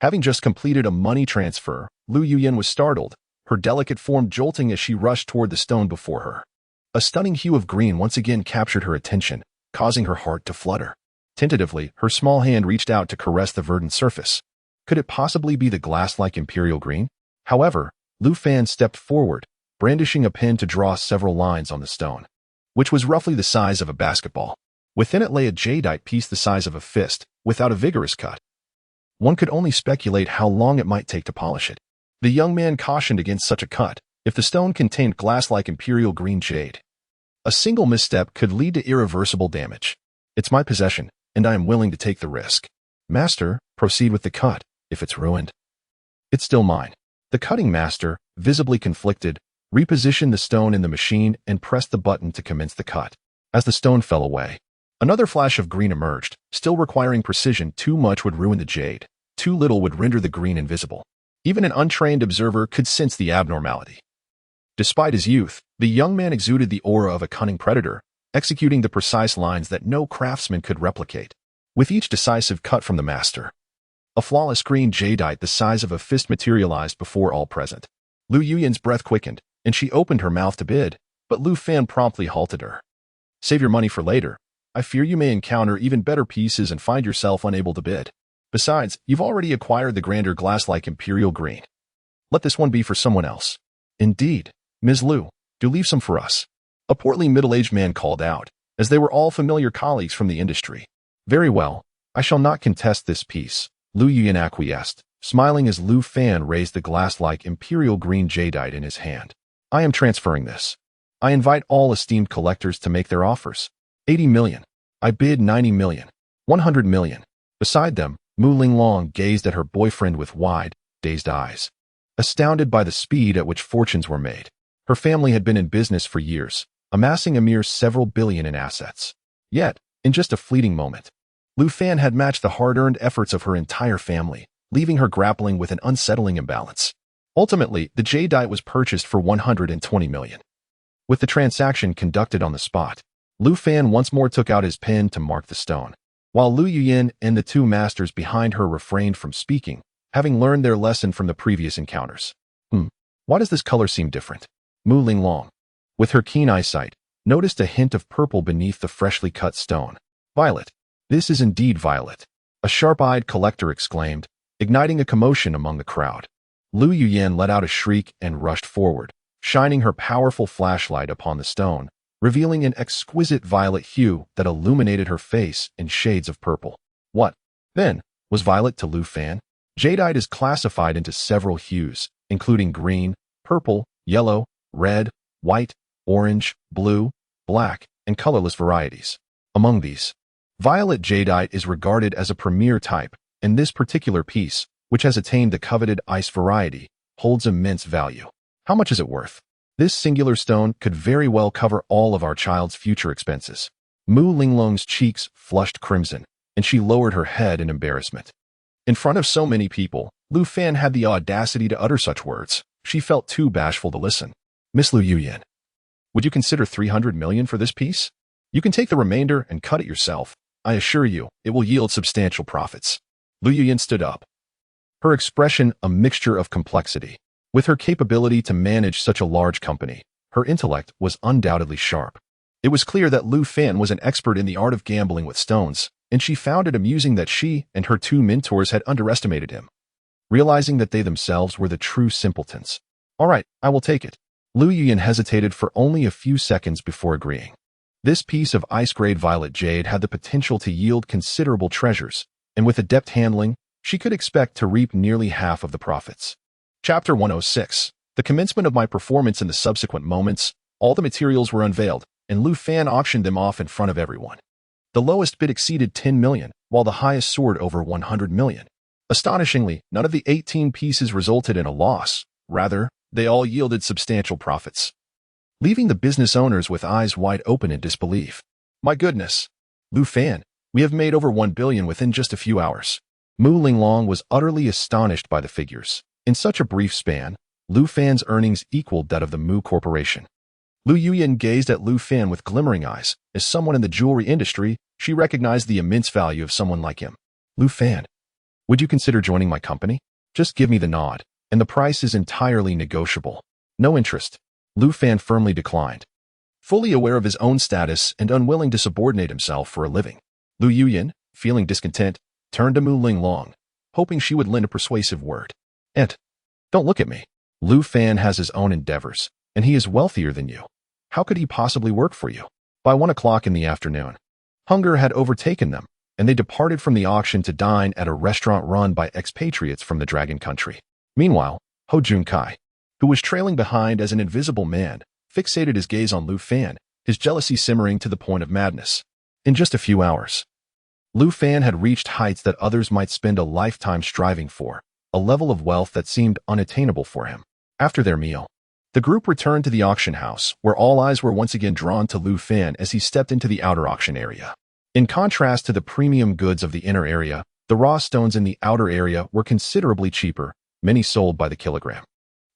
Having just completed a money transfer, Lu Yuyin was startled, her delicate form jolting as she rushed toward the stone before her. A stunning hue of green once again captured her attention, causing her heart to flutter. Tentatively, her small hand reached out to caress the verdant surface. Could it possibly be the glass-like imperial green? However, Lu Fan stepped forward, brandishing a pen to draw several lines on the stone, which was roughly the size of a basketball. Within it lay a jadeite piece the size of a fist, without a vigorous cut. One could only speculate how long it might take to polish it. The young man cautioned against such a cut, if the stone contained glass-like imperial green jade. A single misstep could lead to irreversible damage. It's my possession, and I am willing to take the risk. Master, proceed with the cut. If it's ruined, it's still mine. The cutting master, visibly conflicted, repositioned the stone in the machine and pressed the button to commence the cut. As the stone fell away, another flash of green emerged, still requiring precision. Too much would ruin the jade. Too little would render the green invisible. Even an untrained observer could sense the abnormality. Despite his youth, the young man exuded the aura of a cunning predator, executing the precise lines that no craftsman could replicate. With each decisive cut from the master, a flawless green jadeite the size of a fist materialized before all present. Lu Yuyin's breath quickened, and she opened her mouth to bid, but Lu Fan promptly halted her. Save your money for later. I fear you may encounter even better pieces and find yourself unable to bid. Besides, you've already acquired the grander glass-like imperial green. Let this one be for someone else. Indeed, Ms. Lu, do leave some for us. A portly middle-aged man called out, as they were all familiar colleagues from the industry. Very well, I shall not contest this piece. Lu Yuyin acquiesced, smiling as Lu Fan raised the glass-like imperial green jadeite in his hand. I am transferring this. I invite all esteemed collectors to make their offers. 80 million. I bid 90 million. 100 million. Beside them, Mu Linglong gazed at her boyfriend with wide, dazed eyes, astounded by the speed at which fortunes were made. Her family had been in business for years, amassing a mere several billion in assets. Yet, in just a fleeting moment, Lu Fan had matched the hard-earned efforts of her entire family, leaving her grappling with an unsettling imbalance. Ultimately, the jadeite was purchased for 120 million. With the transaction conducted on the spot, Lu Fan once more took out his pen to mark the stone, while Lu Yuyin and the two masters behind her refrained from speaking, having learned their lesson from the previous encounters. Why does this color seem different? Mu Linglong, with her keen eyesight, noticed a hint of purple beneath the freshly cut stone. Violet. This is indeed violet, a sharp-eyed collector exclaimed, igniting a commotion among the crowd. Lu Yuyin let out a shriek and rushed forward, shining her powerful flashlight upon the stone, revealing an exquisite violet hue that illuminated her face in shades of purple. What, then, was violet to Lu Fan? Jadeite is classified into several hues, including green, purple, yellow, red, white, orange, blue, black, and colorless varieties. Among these, violet jadeite is regarded as a premier type, and this particular piece, which has attained the coveted ice variety, holds immense value. How much is it worth? This singular stone could very well cover all of our child's future expenses. Mu Linglong's cheeks flushed crimson, and she lowered her head in embarrassment. In front of so many people, Lu Fan had the audacity to utter such words. She felt too bashful to listen. Miss Lu Yuyin, would you consider 300 million for this piece? You can take the remainder and cut it yourself. I assure you, it will yield substantial profits. Lu Yuyin stood up, her expression a mixture of complexity. With her capability to manage such a large company, her intellect was undoubtedly sharp. It was clear that Lu Fan was an expert in the art of gambling with stones, and she found it amusing that she and her two mentors had underestimated him, realizing that they themselves were the true simpletons. "All right, I will take it." Lu Yuyan hesitated for only a few seconds before agreeing. This piece of ice-grade violet jade had the potential to yield considerable treasures, and with adept handling, she could expect to reap nearly half of the profits. Chapter 106. The commencement of my performance and the subsequent moments, all the materials were unveiled, and Lu Fan auctioned them off in front of everyone. The lowest bid exceeded 10 million, while the highest soared over 100 million. Astonishingly, none of the 18 pieces resulted in a loss. Rather, they all yielded substantial profits, leaving the business owners with eyes wide open in disbelief. "My goodness, Lu Fan, we have made over 1 billion within just a few hours." Mu Linglong was utterly astonished by the figures. In such a brief span, Lu Fan's earnings equaled that of the Mu Corporation. Lu Yuyan gazed at Lu Fan with glimmering eyes. As someone in the jewelry industry, she recognized the immense value of someone like him. "Lu Fan, would you consider joining my company? Just give me the nod, and the price is entirely negotiable." "No interest." Lu Fan firmly declined, fully aware of his own status and unwilling to subordinate himself for a living. Lu Yuyan, feeling discontent, turned to Mu Linglong, hoping she would lend a persuasive word. Don't look at me. Lu Fan has his own endeavors, and he is wealthier than you. How could he possibly work for you?" By 1 o'clock in the afternoon, hunger had overtaken them, and they departed from the auction to dine at a restaurant run by expatriates from the Dragon Country. Meanwhile, Ho Junkai, who was trailing behind as an invisible man, fixated his gaze on Lu Fan, his jealousy simmering to the point of madness. In just a few hours, Lu Fan had reached heights that others might spend a lifetime striving for, a level of wealth that seemed unattainable for him. After their meal, the group returned to the auction house, where all eyes were once again drawn to Lu Fan as he stepped into the outer auction area. In contrast to the premium goods of the inner area, the raw stones in the outer area were considerably cheaper, many sold by the kilogram.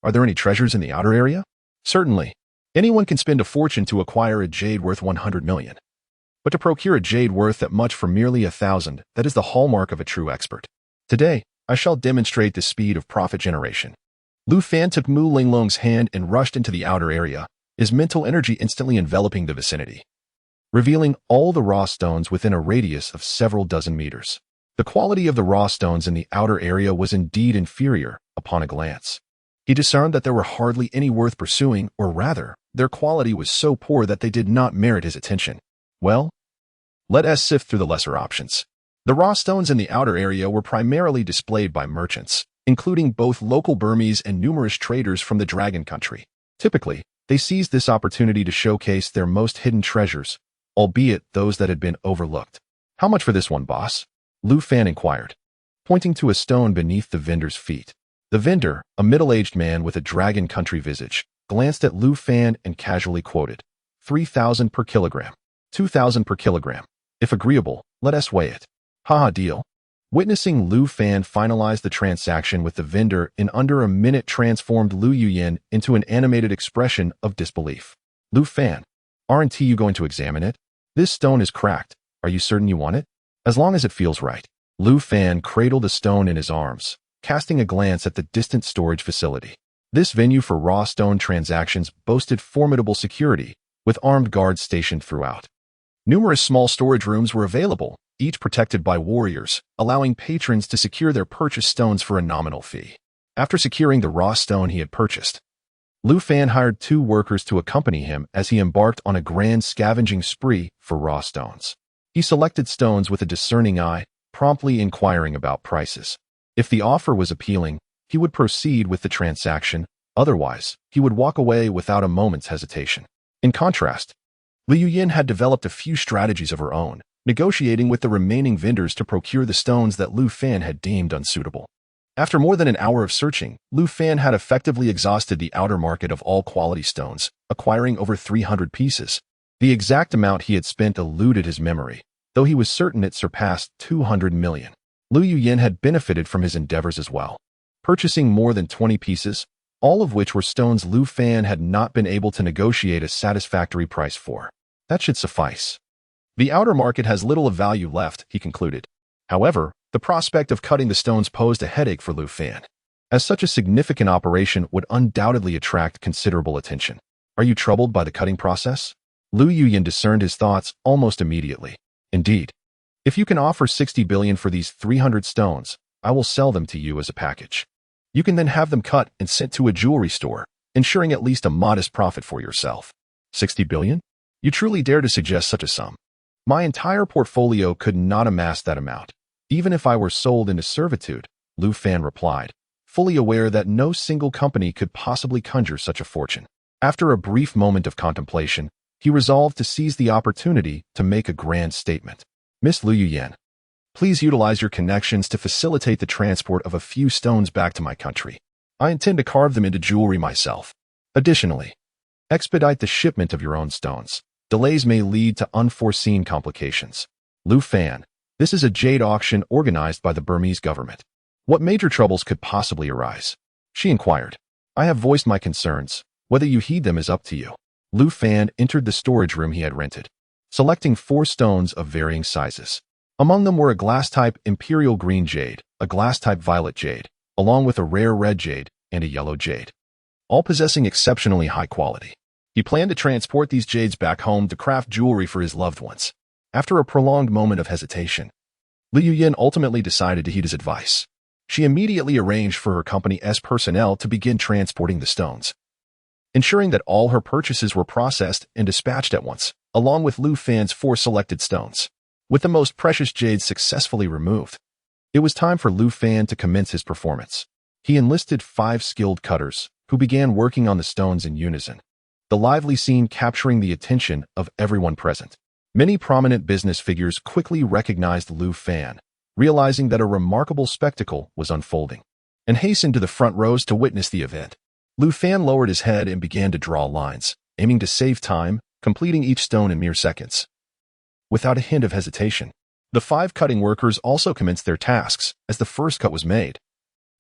"Are there any treasures in the outer area?" "Certainly. Anyone can spend a fortune to acquire a jade worth 100 million. But to procure a jade worth that much for merely 1,000, that is the hallmark of a true expert. Today, I shall demonstrate the speed of profit generation." Lu Fan took Mu Linglong's hand and rushed into the outer area, his mental energy instantly enveloping the vicinity, revealing all the raw stones within a radius of several dozen meters. The quality of the raw stones in the outer area was indeed inferior upon a glance. He discerned that there were hardly any worth pursuing, or rather, their quality was so poor that they did not merit his attention. Well, let us sift through the lesser options. The raw stones in the outer area were primarily displayed by merchants, including both local Burmese and numerous traders from the Dragon Country. Typically, they seized this opportunity to showcase their most hidden treasures, albeit those that had been overlooked. "How much for this one, boss?" Lu Fan inquired, pointing to a stone beneath the vendor's feet. The vendor, a middle-aged man with a Dragon Country visage, glanced at Lu Fan and casually quoted, 3,000 per kilogram. 2,000 per kilogram. If agreeable, let us weigh it. Haha, deal. Witnessing Lu Fan finalize the transaction with the vendor in under a minute transformed Lu Yuyan into an animated expression of disbelief. "Lu Fan, aren't you going to examine it? This stone is cracked. Are you certain you want it?" "As long as it feels right." Lu Fan cradled the stone in his arms, casting a glance at the distant storage facility. This venue for raw stone transactions boasted formidable security, with armed guards stationed throughout. Numerous small storage rooms were available, each protected by warriors, allowing patrons to secure their purchased stones for a nominal fee. After securing the raw stone he had purchased, Lu Fan hired 2 workers to accompany him as he embarked on a grand scavenging spree for raw stones. He selected stones with a discerning eye, promptly inquiring about prices. If the offer was appealing, he would proceed with the transaction, otherwise, he would walk away without a moment's hesitation. In contrast, Lu Yuyan had developed a few strategies of her own, negotiating with the remaining vendors to procure the stones that Lu Fan had deemed unsuitable. After more than an hour of searching, Lu Fan had effectively exhausted the outer market of all quality stones, acquiring over 300 pieces. The exact amount he had spent eluded his memory, though he was certain it surpassed 200 million. Lu Yuyan had benefited from his endeavors as well, purchasing more than 20 pieces, all of which were stones Lu Fan had not been able to negotiate a satisfactory price for. That should suffice. The outer market has little of value left, he concluded. However, the prospect of cutting the stones posed a headache for Lu Fan, as such a significant operation would undoubtedly attract considerable attention. Are you troubled by the cutting process? Lu Yuyan discerned his thoughts almost immediately. Indeed. If you can offer 60 billion for these 300 stones, I will sell them to you as a package. You can then have them cut and sent to a jewelry store, ensuring at least a modest profit for yourself. 60 billion? You truly dare to suggest such a sum? My entire portfolio could not amass that amount, even if I were sold into servitude, Lu Fan replied, fully aware that no single company could possibly conjure such a fortune. After a brief moment of contemplation, he resolved to seize the opportunity to make a grand statement. Miss Lu Yuyan, please utilize your connections to facilitate the transport of a few stones back to my country. I intend to carve them into jewelry myself. Additionally, expedite the shipment of your own stones. Delays may lead to unforeseen complications. Lu Fan, this is a jade auction organized by the Burmese government. What major troubles could possibly arise? She inquired. I have voiced my concerns. Whether you heed them is up to you. Lu Fan entered the storage room he had rented, selecting 4 stones of varying sizes. Among them were a glass-type imperial green jade, a glass-type violet jade, along with a rare red jade and a yellow jade, all possessing exceptionally high quality. He planned to transport these jades back home to craft jewelry for his loved ones. After a prolonged moment of hesitation, Lu Yuyan ultimately decided to heed his advice. She immediately arranged for her company's personnel to begin transporting the stones, ensuring that all her purchases were processed and dispatched at once, along with Lu Fan's 4 selected stones. With the most precious jades successfully removed, it was time for Lu Fan to commence his performance. He enlisted 5 skilled cutters, who began working on the stones in unison, the lively scene capturing the attention of everyone present. Many prominent business figures quickly recognized Lu Fan, realizing that a remarkable spectacle was unfolding, and hastened to the front rows to witness the event. Lu Fan lowered his head and began to draw lines, aiming to save time, completing each stone in mere seconds. Without a hint of hesitation, the 5 cutting workers also commenced their tasks as the first cut was made.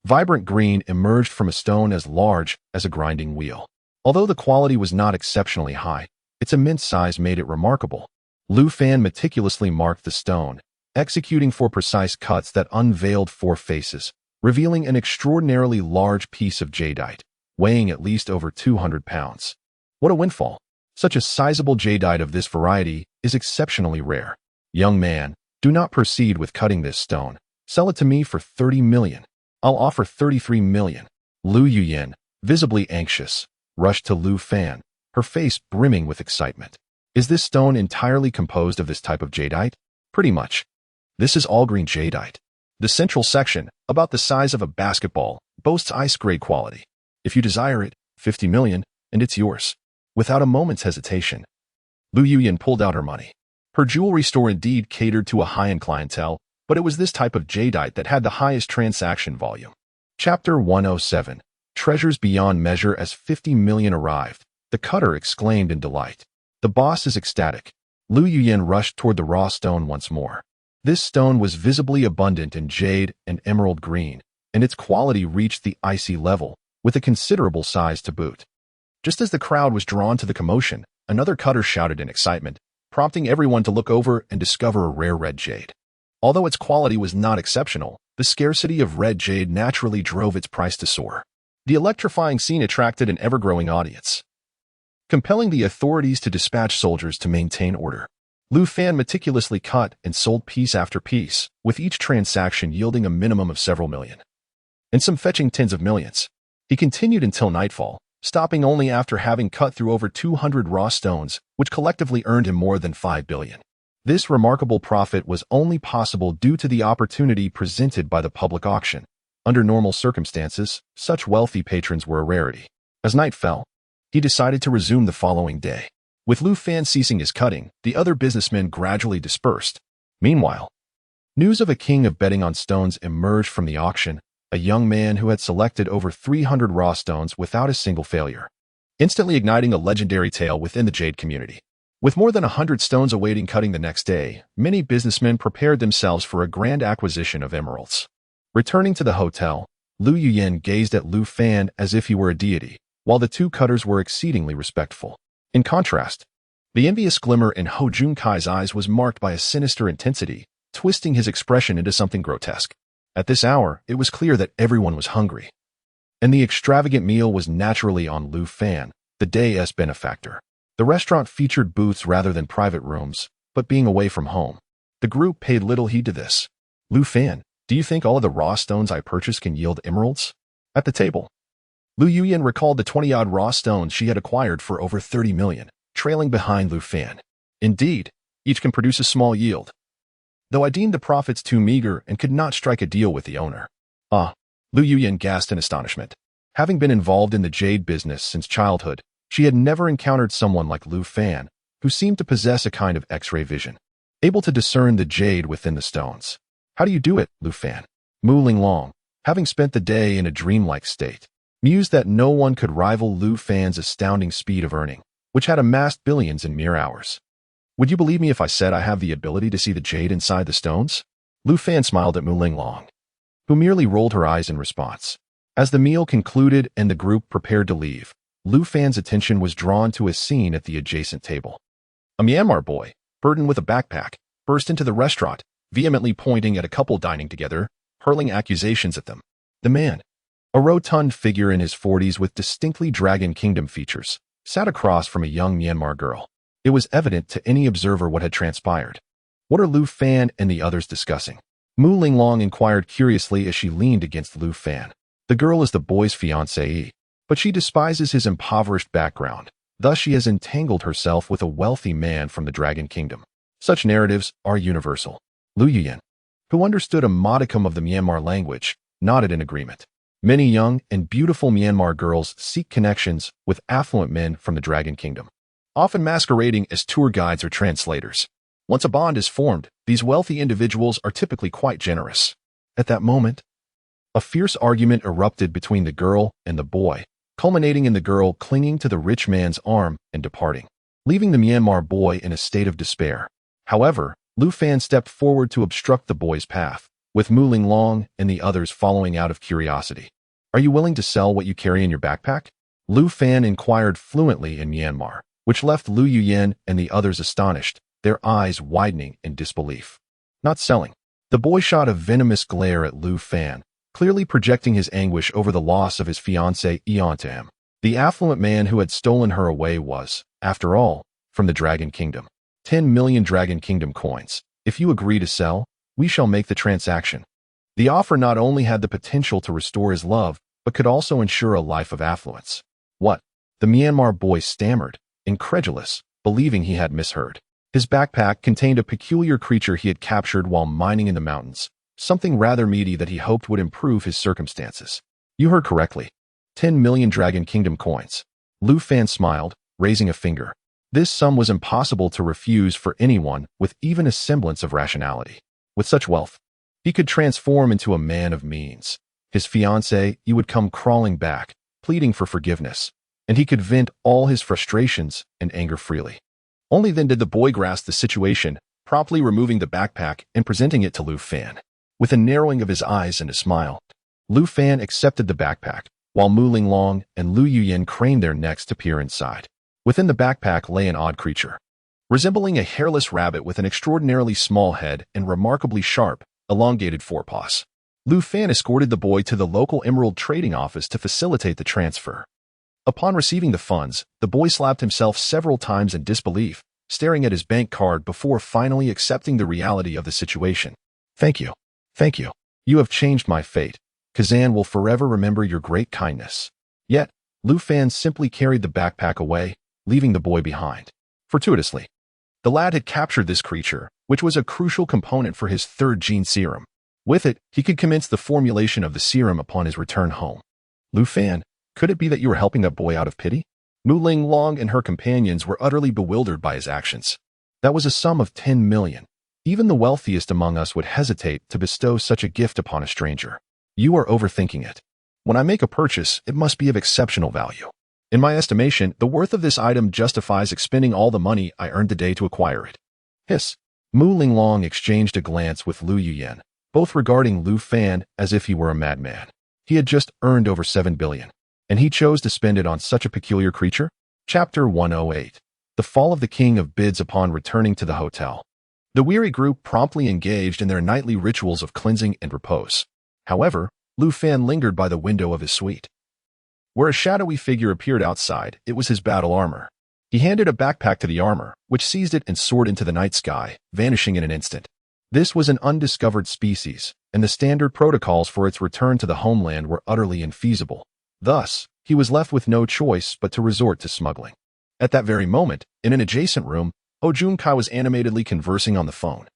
Vibrant green emerged from a stone as large as a grinding wheel. Although the quality was not exceptionally high, its immense size made it remarkable. Lu Fan meticulously marked the stone, executing 4 precise cuts that unveiled 4 faces, revealing an extraordinarily large piece of jadeite, weighing at least over 200 pounds. What a windfall! Such a sizable jadeite of this variety is exceptionally rare. Young man, do not proceed with cutting this stone. Sell it to me for 30 million. I'll offer 33 million. Lu Yuyan, visibly anxious, rushed to Lu Fan, her face brimming with excitement. Is this stone entirely composed of this type of jadeite? Pretty much. This is all green jadeite. The central section, about the size of a basketball, boasts ice-grade quality. If you desire it, 50 million, and it's yours. Without a moment's hesitation, Lu Yuyan pulled out her money. Her jewelry store indeed catered to a high-end clientele, but it was this type of jadeite that had the highest transaction volume. Chapter 107. Treasures beyond measure. As 50 million arrived, the cutter exclaimed in delight. The boss is ecstatic. Lu Yuyan rushed toward the raw stone once more. This stone was visibly abundant in jade and emerald green, and its quality reached the icy level, with a considerable size to boot. Just as the crowd was drawn to the commotion, another cutter shouted in excitement, prompting everyone to look over and discover a rare red jade. Although its quality was not exceptional, the scarcity of red jade naturally drove its price to soar. The electrifying scene attracted an ever-growing audience, compelling the authorities to dispatch soldiers to maintain order. Lu Fan meticulously cut and sold piece after piece, with each transaction yielding a minimum of several million, and some fetching tens of millions. He continued until nightfall, stopping only after having cut through over 200 raw stones, which collectively earned him more than 5 billion. This remarkable profit was only possible due to the opportunity presented by the public auction. Under normal circumstances, such wealthy patrons were a rarity. As night fell, he decided to resume the following day. With Lu Fan ceasing his cutting, the other businessmen gradually dispersed. Meanwhile, news of a king of betting on stones emerged from the auction, a young man who had selected over 300 raw stones without a single failure, instantly igniting a legendary tale within the jade community. With more than 100 stones awaiting cutting the next day, many businessmen prepared themselves for a grand acquisition of emeralds. Returning to the hotel, Lu Yuyan gazed at Lu Fan as if he were a deity, while the 2 cutters were exceedingly respectful. In contrast, the envious glimmer in Ho Junkai's eyes was marked by a sinister intensity, twisting his expression into something grotesque. At this hour, it was clear that everyone was hungry, and the extravagant meal was naturally on Lu Fan, the day's benefactor. The restaurant featured booths rather than private rooms, but being away from home. The group paid little heed to this. Lu Fan, do you think all of the raw stones I purchased can yield emeralds? At the table, Lu Yuyan recalled the 20-odd raw stones she had acquired for over 30 million, trailing behind Lu Fan. Indeed, each can produce a small yield. Though I deemed the profits too meager and could not strike a deal with the owner. Lu Yuyan gasped in astonishment. Having been involved in the jade business since childhood, she had never encountered someone like Lu Fan, who seemed to possess a kind of X-ray vision, able to discern the jade within the stones. How do you do it, Lu Fan? Mu Linglong, having spent the day in a dreamlike state, mused that no one could rival Lu Fan's astounding speed of earning, which had amassed billions in mere hours. Would you believe me if I said I have the ability to see the jade inside the stones? Lu Fan smiled at Mu Linglong, who merely rolled her eyes in response. As the meal concluded and the group prepared to leave, Lu Fan's attention was drawn to a scene at the adjacent table. A Myanmar boy, burdened with a backpack, burst into the restaurant, vehemently pointing at a couple dining together, hurling accusations at them. The man, a rotund figure in his 40s with distinctly Dragon Kingdom features, sat across from a young Myanmar girl. It was evident to any observer what had transpired. What are Lu Fan and the others discussing? Mu Linglong inquired curiously as she leaned against Lu Fan. The girl is the boy's fiancée, but she despises his impoverished background. Thus she has entangled herself with a wealthy man from the Dragon Kingdom. Such narratives are universal. Lu Yuyan, who understood a modicum of the Myanmar language, nodded in agreement. Many young and beautiful Myanmar girls seek connections with affluent men from the Dragon Kingdom, often masquerading as tour guides or translators. Once a bond is formed, these wealthy individuals are typically quite generous. At that moment, a fierce argument erupted between the girl and the boy, culminating in the girl clinging to the rich man's arm and departing, leaving the Myanmar boy in a state of despair. However, Lu Fan stepped forward to obstruct the boy's path, with Mu Linglong and the others following out of curiosity. Are you willing to sell what you carry in your backpack? Lu Fan inquired fluently in Myanmar, which left Lu Yuyan and the others astonished, their eyes widening in disbelief. Not selling. The boy shot a venomous glare at Lu Fan, clearly projecting his anguish over the loss of his fiancée onto him. The affluent man who had stolen her away was, after all, from the Dragon Kingdom. 10 million Dragon Kingdom coins. If you agree to sell, we shall make the transaction. The offer not only had the potential to restore his love, but could also ensure a life of affluence. What? The Myanmar boy stammered, incredulous, believing he had misheard. His backpack contained a peculiar creature he had captured while mining in the mountains, something rather meaty that he hoped would improve his circumstances. You heard correctly. 10 million Dragon Kingdom coins. Lu Fan smiled, raising a finger. This sum was impossible to refuse for anyone with even a semblance of rationality. With such wealth, he could transform into a man of means. His fiancée would come crawling back, pleading for forgiveness, and he could vent all his frustrations and anger freely. Only then did the boy grasp the situation, promptly removing the backpack and presenting it to Lu Fan. With a narrowing of his eyes and a smile, Lu Fan accepted the backpack, while Mu Linglong and Lu Yuyan craned their necks to peer inside. Within the backpack lay an odd creature, resembling a hairless rabbit with an extraordinarily small head and remarkably sharp, elongated forepaws. Lu Fan escorted the boy to the local emerald trading office to facilitate the transfer. Upon receiving the funds, the boy slapped himself several times in disbelief, staring at his bank card before finally accepting the reality of the situation. Thank you. Thank you. You have changed my fate. Kazan will forever remember your great kindness. Yet, Lu Fan simply carried the backpack away, leaving the boy behind. Fortuitously, the lad had captured this creature, which was a crucial component for his third gene serum. With it, he could commence the formulation of the serum upon his return home. Lu Fan, could it be that you were helping that boy out of pity? Mu Linglong and her companions were utterly bewildered by his actions. That was a sum of 10 million. Even the wealthiest among us would hesitate to bestow such a gift upon a stranger. You are overthinking it. When I make a purchase, it must be of exceptional value. In my estimation, the worth of this item justifies expending all the money I earned today to acquire it. Hiss. Mu Linglong exchanged a glance with Lu Yuyan, both regarding Lu Fan as if he were a madman. He had just earned over 7 billion. And he chose to spend it on such a peculiar creature? Chapter 108. The Fall of the King of Bids. Upon returning to the hotel, the weary group promptly engaged in their nightly rituals of cleansing and repose. However, Lu Fan lingered by the window of his suite. where a shadowy figure appeared outside. It was his battle armor. He handed a backpack to the armor, which seized it and soared into the night sky, vanishing in an instant. This was an undiscovered species, and the standard protocols for its return to the homeland were utterly infeasible. Thus, he was left with no choice but to resort to smuggling. At that very moment, in an adjacent room, Oh Junkai was animatedly conversing on the phone.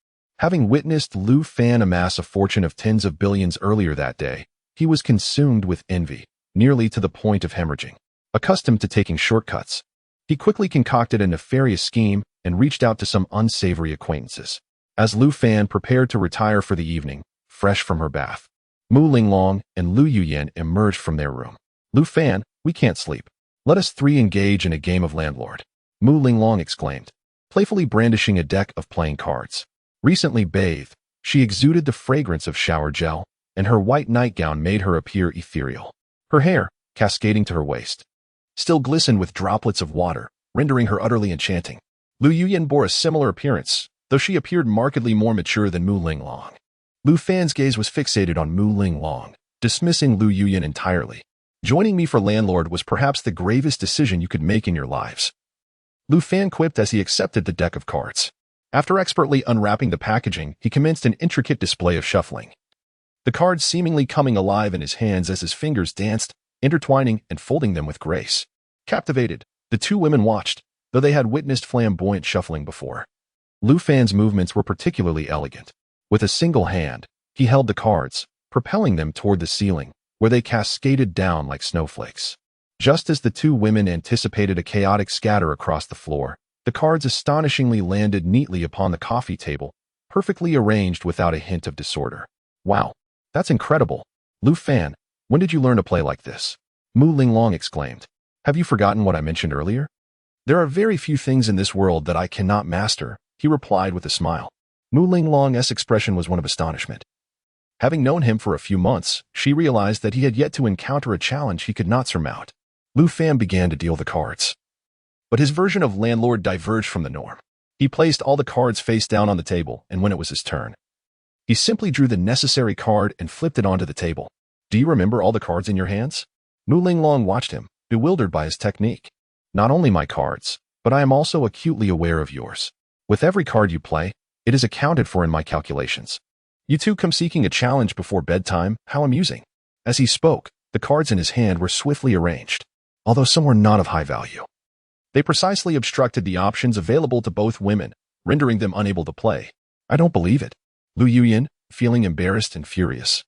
Having witnessed Lu Fan amass a fortune of tens of billions earlier that day, he was consumed with envy, nearly to the point of hemorrhaging. Accustomed to taking shortcuts, he quickly concocted a nefarious scheme and reached out to some unsavory acquaintances. As Lu Fan prepared to retire for the evening, fresh from her bath, Mu Linglong and Lu Yuyan emerged from their room. Lu Fan, we can't sleep. Let us three engage in a game of landlord, Mu Linglong exclaimed, playfully brandishing a deck of playing cards. Recently bathed, she exuded the fragrance of shower gel, and her white nightgown made her appear ethereal. Her hair, cascading to her waist, still glistened with droplets of water, rendering her utterly enchanting. Lu Yuyan bore a similar appearance, though she appeared markedly more mature than Mu Linglong. Lu Fan's gaze was fixated on Mu Linglong, dismissing Lu Yuyan entirely. Joining me for landlord was perhaps the gravest decision you could make in your lives, Lu Fan quipped as he accepted the deck of cards. After expertly unwrapping the packaging, he commenced an intricate display of shuffling, the cards seemingly coming alive in his hands as his fingers danced, intertwining and folding them with grace. Captivated, the two women watched, though they had witnessed flamboyant shuffling before. Lu Fan's movements were particularly elegant. With a single hand, he held the cards, propelling them toward the ceiling, where they cascaded down like snowflakes. Just as the two women anticipated a chaotic scatter across the floor, the cards astonishingly landed neatly upon the coffee table, perfectly arranged without a hint of disorder. Wow, that's incredible. Lu Fan, when did you learn to play like this? Mu Linglong exclaimed. Have you forgotten what I mentioned earlier? There are very few things in this world that I cannot master, he replied with a smile. Mu Linglong's expression was one of astonishment. Having known him for a few months, she realized that he had yet to encounter a challenge he could not surmount. Lu Fan began to deal the cards. But his version of landlord diverged from the norm. He placed all the cards face down on the table, and when it was his turn, he simply drew the necessary card and flipped it onto the table. Do you remember all the cards in your hands? Mu Linglong watched him, bewildered by his technique. Not only my cards, but I am also acutely aware of yours. With every card you play, it is accounted for in my calculations. You two come seeking a challenge before bedtime, how amusing. As he spoke, the cards in his hand were swiftly arranged, although some were not of high value. They precisely obstructed the options available to both women, rendering them unable to play. I don't believe it. Lu Yuyan, feeling embarrassed and furious,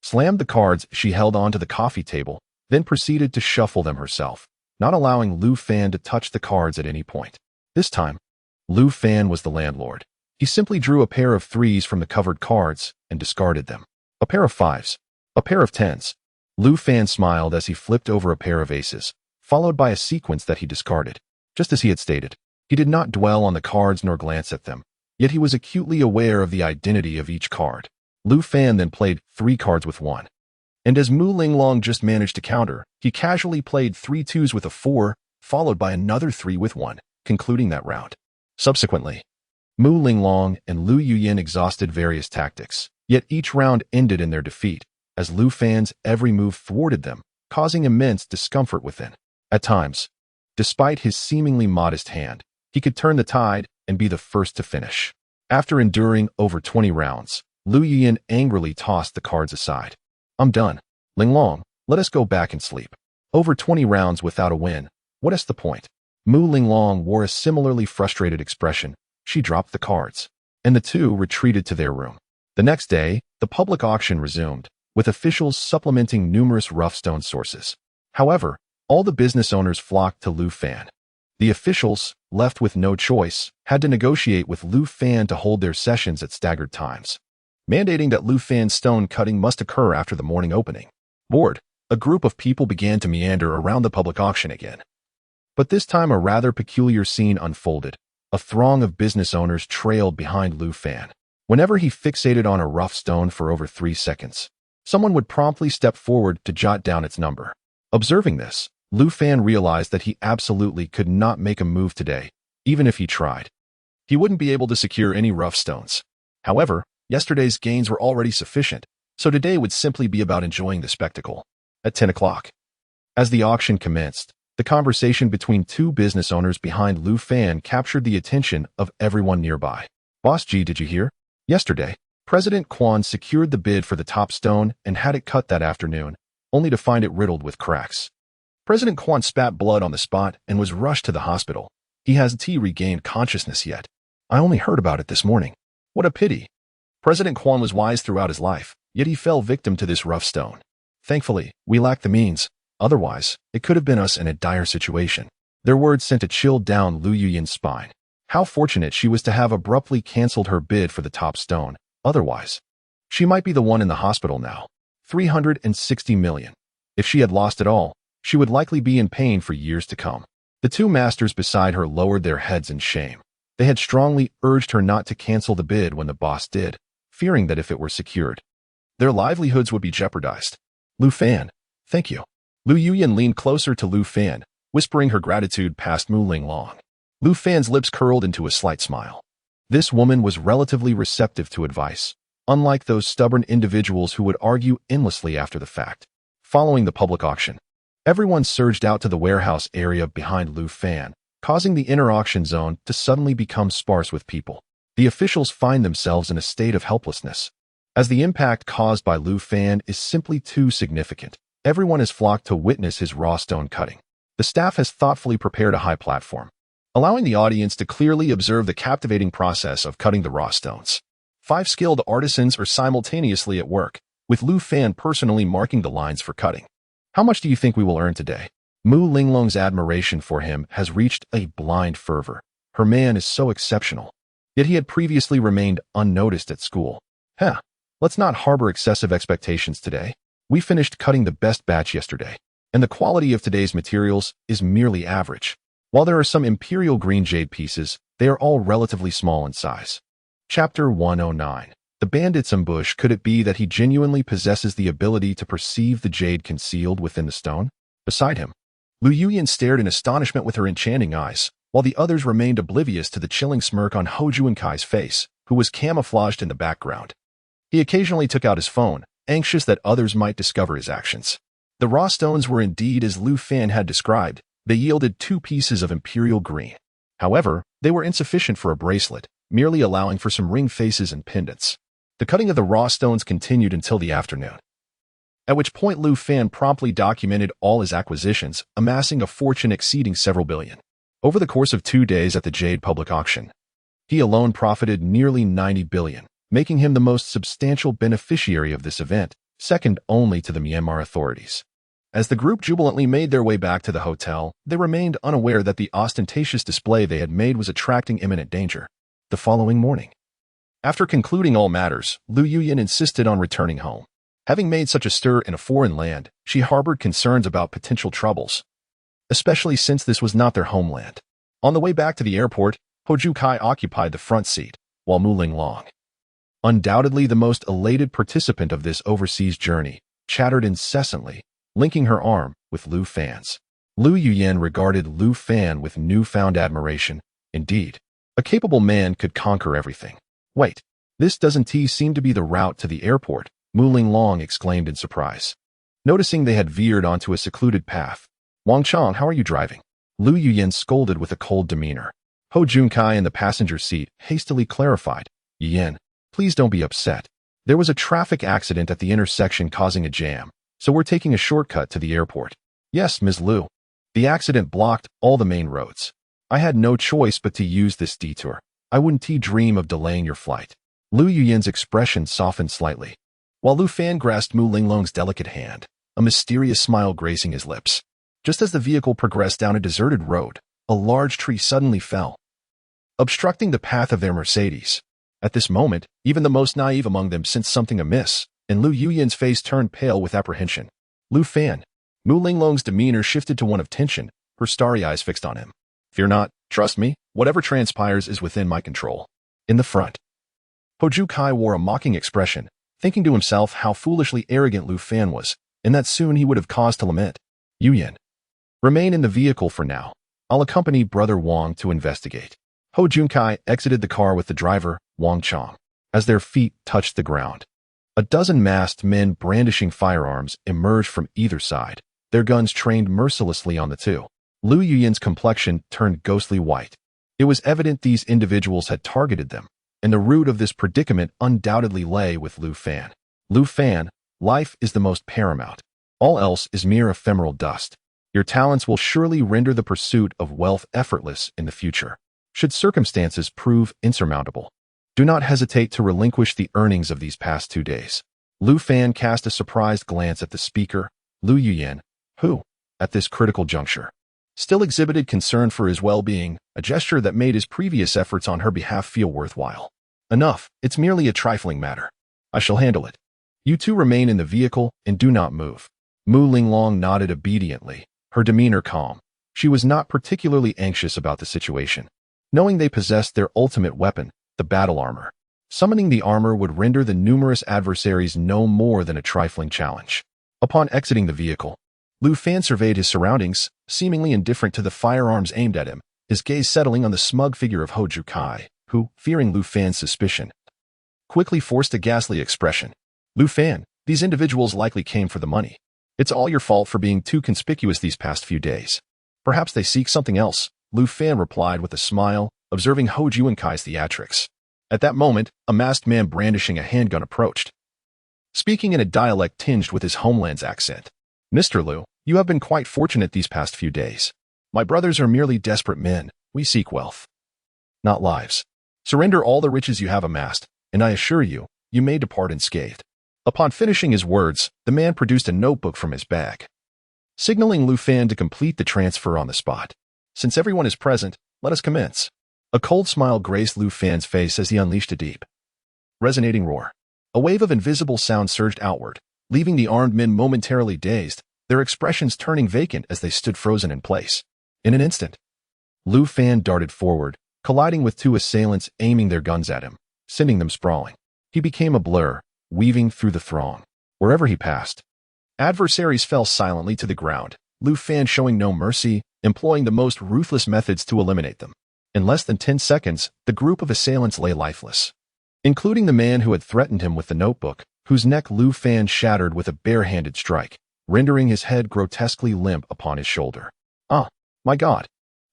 slammed the cards she held onto the coffee table, then proceeded to shuffle them herself, not allowing Lu Fan to touch the cards at any point. This time, Lu Fan was the landlord. He simply drew a pair of threes from the covered cards and discarded them. A pair of fives. A pair of tens. Lu Fan smiled as he flipped over a pair of aces, followed by a sequence that he discarded. Just as he had stated, he did not dwell on the cards nor glance at them, yet he was acutely aware of the identity of each card. Lu Fan then played 3 cards with 1. And as Mu Linglong just managed to counter, he casually played 3 twos with a 4, followed by another 3 with 1, concluding that round. Subsequently, Mu Linglong and Lu Yuyan exhausted various tactics, yet each round ended in their defeat, as Lu Fan's every move thwarted them, causing immense discomfort within. At times, despite his seemingly modest hand, he could turn the tide and be the first to finish. After enduring over 20 rounds, Lu Yuyan angrily tossed the cards aside. I'm done. Linglong, let us go back and sleep. Over 20 rounds without a win, what is the point? Mu Linglong wore a similarly frustrated expression. She dropped the cards, and the two retreated to their room. The next day, the public auction resumed, with officials supplementing numerous rough stone sources. However, all the business owners flocked to Lu Fan. The officials, left with no choice, had to negotiate with Lu Fan to hold their sessions at staggered times, mandating that Lu Fan's stone cutting must occur after the morning opening. Bored, a group of people began to meander around the public auction again. But this time a rather peculiar scene unfolded. A throng of business owners trailed behind Lu Fan. Whenever he fixated on a rough stone for over 3 seconds, someone would promptly step forward to jot down its number. Observing this, Lu Fan realized that he absolutely could not make a move today, even if he tried. He wouldn't be able to secure any rough stones. However, yesterday's gains were already sufficient, so today would simply be about enjoying the spectacle. At 10 o'clock, As the auction commenced, the conversation between two business owners behind Lu Fan captured the attention of everyone nearby. Boss G, did you hear? Yesterday, President Quan secured the bid for the top stone and had it cut that afternoon, only to find it riddled with cracks. President Quan spat blood on the spot and was rushed to the hospital. He hasn't regained consciousness yet. I only heard about it this morning. What a pity. President Quan was wise throughout his life, yet he fell victim to this rough stone. Thankfully, we lack the means. Otherwise, it could have been us in a dire situation. Their words sent a chill down Lu Yuyan's spine. How fortunate she was to have abruptly canceled her bid for the top stone. Otherwise, she might be the one in the hospital now. 360 million. If she had lost it all, she would likely be in pain for years to come. The two masters beside her lowered their heads in shame. They had strongly urged her not to cancel the bid when the boss did, fearing that if it were secured, their livelihoods would be jeopardized. Lu Fan, thank you. Lu Yuyan leaned closer to Lu Fan, whispering her gratitude past Mu Linglong. Lu Fan's lips curled into a slight smile. This woman was relatively receptive to advice, unlike those stubborn individuals who would argue endlessly after the fact. Following the public auction, everyone surged out to the warehouse area behind Lu Fan, causing the inner auction zone to suddenly become sparse with people. The officials find themselves in a state of helplessness, as the impact caused by Lu Fan is simply too significant. Everyone has flocked to witness his raw stone cutting. The staff has thoughtfully prepared a high platform, allowing the audience to clearly observe the captivating process of cutting the raw stones. 5 skilled artisans are simultaneously at work, with Lu Fan personally marking the lines for cutting. How much do you think we will earn today? Mu Linglong's admiration for him has reached a blind fervor. Her man is so exceptional. Yet he had previously remained unnoticed at school. Let's not harbor excessive expectations today. We finished cutting the best batch yesterday, and the quality of today's materials is merely average. While there are some imperial green jade pieces, they are all relatively small in size. Chapter 109. The bandit's ambush. Could it be that he genuinely possesses the ability to perceive the jade concealed within the stone? Beside him, Lu Yuyan stared in astonishment with her enchanting eyes, while the others remained oblivious to the chilling smirk on Ho Junkai's face, who was camouflaged in the background. He occasionally took out his phone, anxious that others might discover his actions. The raw stones were indeed as Lu Fan had described. They yielded 2 pieces of imperial green. However, they were insufficient for a bracelet, merely allowing for some ring faces and pendants. The cutting of the raw stones continued until the afternoon, at which point Lu Fan promptly documented all his acquisitions, amassing a fortune exceeding several billion. Over the course of 2 days at the Jade public auction, he alone profited nearly 90 billion, making him the most substantial beneficiary of this event, second only to the Myanmar authorities. As the group jubilantly made their way back to the hotel, they remained unaware that the ostentatious display they had made was attracting imminent danger. The following morning, after concluding all matters, Lu Yuyan insisted on returning home. Having made such a stir in a foreign land, she harbored concerns about potential troubles, especially since this was not their homeland. On the way back to the airport, Ho Junkai occupied the front seat, while Mu Linglong, undoubtedly the most elated participant of this overseas journey, chattered incessantly, linking her arm with Lu Fan's. Lu Yuyan regarded Lu Fan with newfound admiration. Indeed, a capable man could conquer everything. Wait, this doesn't seem to be the route to the airport, Mu Linglong exclaimed in surprise, noticing they had veered onto a secluded path. Wang Chong, how are you driving? Lu Yuyan scolded with a cold demeanor. Ho Junkai in the passenger seat hastily clarified. Yuyan, please don't be upset. There was a traffic accident at the intersection causing a jam, so we're taking a shortcut to the airport. Yes, Ms. Lu. The accident blocked all the main roads. I had no choice but to use this detour. I wouldn't dream of delaying your flight. Lu Yuyan's expression softened slightly, while Lu Fan grasped Mu Linglong's delicate hand, a mysterious smile gracing his lips. Just as the vehicle progressed down a deserted road, a large tree suddenly fell, obstructing the path of their Mercedes. At this moment, even the most naive among them sensed something amiss, and Lu Yuyan's face turned pale with apprehension. Lu Fan. Mu Linglong's demeanor shifted to one of tension, her starry eyes fixed on him. Fear not, trust me, whatever transpires is within my control. In the front, Ho Junkai wore a mocking expression, thinking to himself how foolishly arrogant Lu Fan was, and that soon he would have cause to lament. Yuyan, remain in the vehicle for now. I'll accompany Brother Wang to investigate. Ho Junkai exited the car with the driver, Wang Chong. As their feet touched the ground, a dozen masked men brandishing firearms emerged from either side. their guns trained mercilessly on the two. Lu Yuyan's complexion turned ghostly white. It was evident these individuals had targeted them, and the root of this predicament undoubtedly lay with Lu Fan. Lu Fan, life is the most paramount. All else is mere ephemeral dust. Your talents will surely render the pursuit of wealth effortless in the future. Should circumstances prove insurmountable, do not hesitate to relinquish the earnings of these past 2 days. Lu Fan cast a surprised glance at the speaker, Lu Yuyan, who, at this critical juncture, still exhibited concern for his well-being, a gesture that made his previous efforts on her behalf feel worthwhile. Enough, it's merely a trifling matter. I shall handle it. You two remain in the vehicle and do not move. Mu Linglong nodded obediently, her demeanor calm. She was not particularly anxious about the situation, knowing they possessed their ultimate weapon, the battle armor. Summoning the armor would render the numerous adversaries no more than a trifling challenge. Upon exiting the vehicle, Lu Fan surveyed his surroundings, seemingly indifferent to the firearms aimed at him, his gaze settling on the smug figure of Hoju Kai, who, fearing Lu Fan's suspicion, quickly forced a ghastly expression. Lu Fan, these individuals likely came for the money. It's all your fault for being too conspicuous these past few days. Perhaps they seek something else, Lu Fan replied with a smile, observing Hoju Kai's theatrics. At that moment, a masked man brandishing a handgun approached, speaking in a dialect tinged with his homeland's accent. Mr. Lu, you have been quite fortunate these past few days. My brothers are merely desperate men. We seek wealth, not lives. Surrender all the riches you have amassed, and I assure you, you may depart unscathed. Upon finishing his words, the man produced a notebook from his bag, signaling Lu Fan to complete the transfer on the spot. Since everyone is present, let us commence. A cold smile graced Lu Fan's face as he unleashed a deep, resonating roar. A wave of invisible sound surged outward, leaving the armed men momentarily dazed, their expressions turning vacant as they stood frozen in place. In an instant, Lu Fan darted forward, colliding with two assailants aiming their guns at him, sending them sprawling. He became a blur, weaving through the throng. Wherever he passed, adversaries fell silently to the ground, Lu Fan showing no mercy, employing the most ruthless methods to eliminate them. In less than 10 seconds, the group of assailants lay lifeless, including the man who had threatened him with the notebook, whose neck Lu Fan shattered with a bare-handed strike, rendering his head grotesquely limp upon his shoulder. Ah, my God!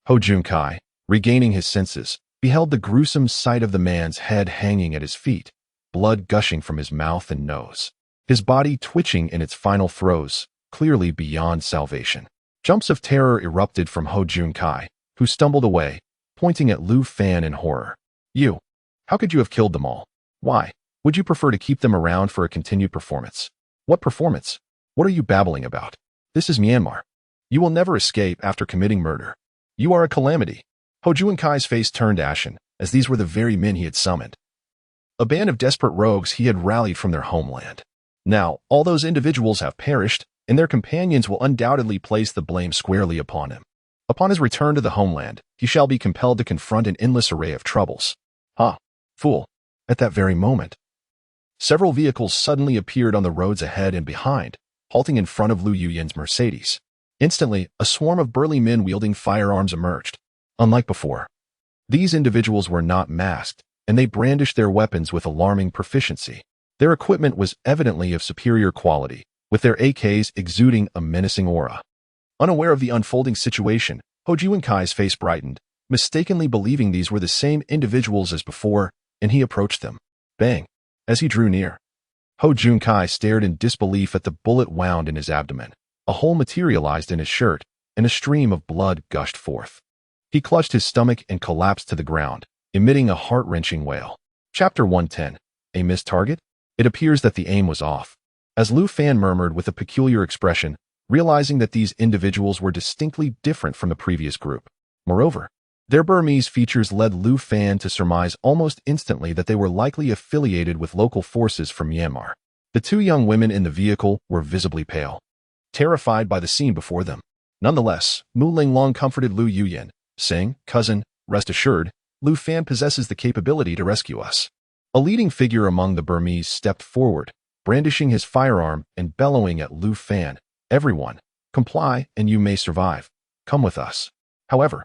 Hoju Kai, regaining his senses, beheld the gruesome sight of the man's head hanging at his feet, blood gushing from his mouth and nose, his body twitching in its final throes, clearly beyond salvation. Jumps of terror erupted from Hoju Kai, who stumbled away, pointing at Lu Fan in horror. You! How could you have killed them all? Why? Would you prefer to keep them around for a continued performance? What performance? What are you babbling about? This is Myanmar. You will never escape after committing murder. You are a calamity. Hoju Kai's face turned ashen, as these were the very men he had summoned. A band of desperate rogues he had rallied from their homeland. Now, all those individuals have perished, and their companions will undoubtedly place the blame squarely upon him. Upon his return to the homeland, he shall be compelled to confront an endless array of troubles. Ha! Fool! At that very moment, several vehicles suddenly appeared on the roads ahead and behind, halting in front of Lu Yuyan's Mercedes. Instantly, a swarm of burly men wielding firearms emerged. Unlike before, these individuals were not masked, and they brandished their weapons with alarming proficiency. Their equipment was evidently of superior quality, with their AKs exuding a menacing aura. Unaware of the unfolding situation, Hoju Kai's face brightened, mistakenly believing these were the same individuals as before, and he approached them. Bang! As he drew near, Hoju Kai stared in disbelief at the bullet wound in his abdomen. A hole materialized in his shirt, and a stream of blood gushed forth. He clutched his stomach and collapsed to the ground, emitting a heart-wrenching wail. Chapter 110. A missed target? It appears that the aim was off. As Lu Fan murmured with a peculiar expression, realizing that these individuals were distinctly different from the previous group. Moreover, their Burmese features led Lu Fan to surmise almost instantly that they were likely affiliated with local forces from Myanmar. The two young women in the vehicle were visibly pale, terrified by the scene before them. Nonetheless, Mu Linglong comforted Lu Yuyan, saying, "Cousin, rest assured, Lu Fan possesses the capability to rescue us." A leading figure among the Burmese stepped forward, brandishing his firearm and bellowing at Lu Fan, "Everyone, comply and you may survive. Come with us." However,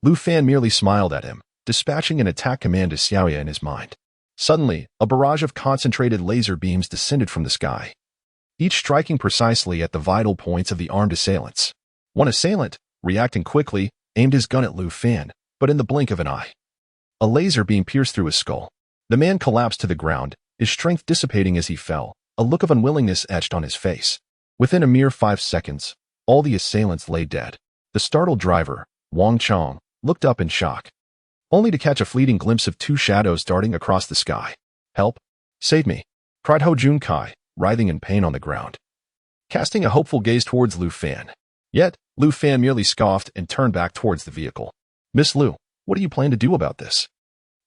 Lu Fan merely smiled at him, dispatching an attack command to Xiaoya in his mind. Suddenly, a barrage of concentrated laser beams descended from the sky, each striking precisely at the vital points of the armed assailants. One assailant, reacting quickly, aimed his gun at Lu Fan, but in the blink of an eye, a laser beam pierced through his skull. The man collapsed to the ground, his strength dissipating as he fell, a look of unwillingness etched on his face. Within a mere 5 seconds, all the assailants lay dead. The startled driver, Wang Chong, looked up in shock, only to catch a fleeting glimpse of 2 shadows darting across the sky. "Help! Save me!" cried Ho Junkai, writhing in pain on the ground, casting a hopeful gaze towards Lu Fan. Yet, Lu Fan merely scoffed and turned back towards the vehicle. "Miss Lu, what do you plan to do about this?"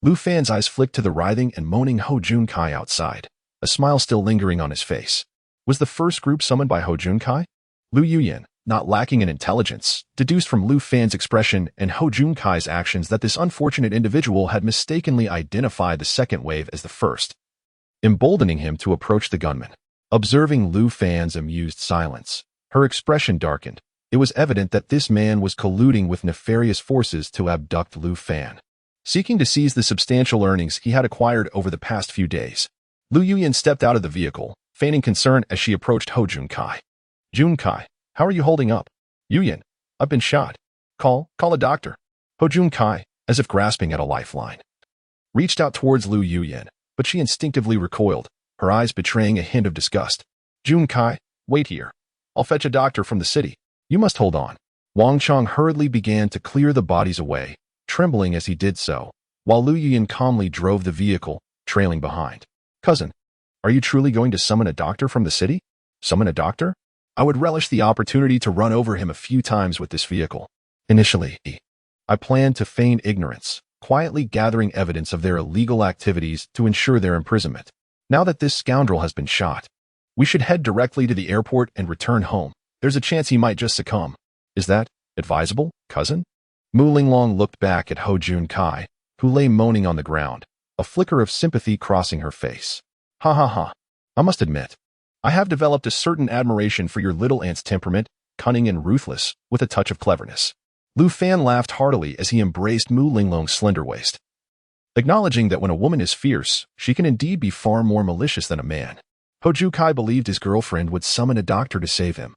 Lu Fan's eyes flicked to the writhing and moaning Ho Junkai outside, a smile still lingering on his face. Was the first group summoned by Ho Junkai? Lu Yuyan, not lacking in intelligence, deduced from Lu Fan's expression and Ho Junkai's actions that this unfortunate individual had mistakenly identified the second wave as the first, emboldening him to approach the gunman. Observing Lu Fan's amused silence, her expression darkened. It was evident that this man was colluding with nefarious forces to abduct Lu Fan, seeking to seize the substantial earnings he had acquired over the past few days. Lu Yuyan stepped out of the vehicle, feigning concern as she approached Ho Junkai. "Junkai, how are you holding up?" "Yuyan, I've been shot. Call a doctor." Ho Junkai, as if grasping at a lifeline, reached out towards Lu Yuyan, but she instinctively recoiled, her eyes betraying a hint of disgust. "Junkai, wait here. I'll fetch a doctor from the city. You must hold on." Wang Chong hurriedly began to clear the bodies away, trembling as he did so, while Lu Yuyan calmly drove the vehicle, trailing behind. "Cousin, are you truly going to summon a doctor from the city?" "Summon a doctor? I would relish the opportunity to run over him a few times with this vehicle. Initially, I planned to feign ignorance, quietly gathering evidence of their illegal activities to ensure their imprisonment. Now that this scoundrel has been shot, we should head directly to the airport and return home. There's a chance he might just succumb. Is that advisable, cousin?" Mu Linglong looked back at Ho Junkai, who lay moaning on the ground, a flicker of sympathy crossing her face. "Ha ha ha. I must admit, I have developed a certain admiration for your little aunt's temperament, cunning and ruthless, with a touch of cleverness." Lu Fan laughed heartily as he embraced Mu Linglong's slender waist, acknowledging that when a woman is fierce, she can indeed be far more malicious than a man. Ho Junkai believed his girlfriend would summon a doctor to save him,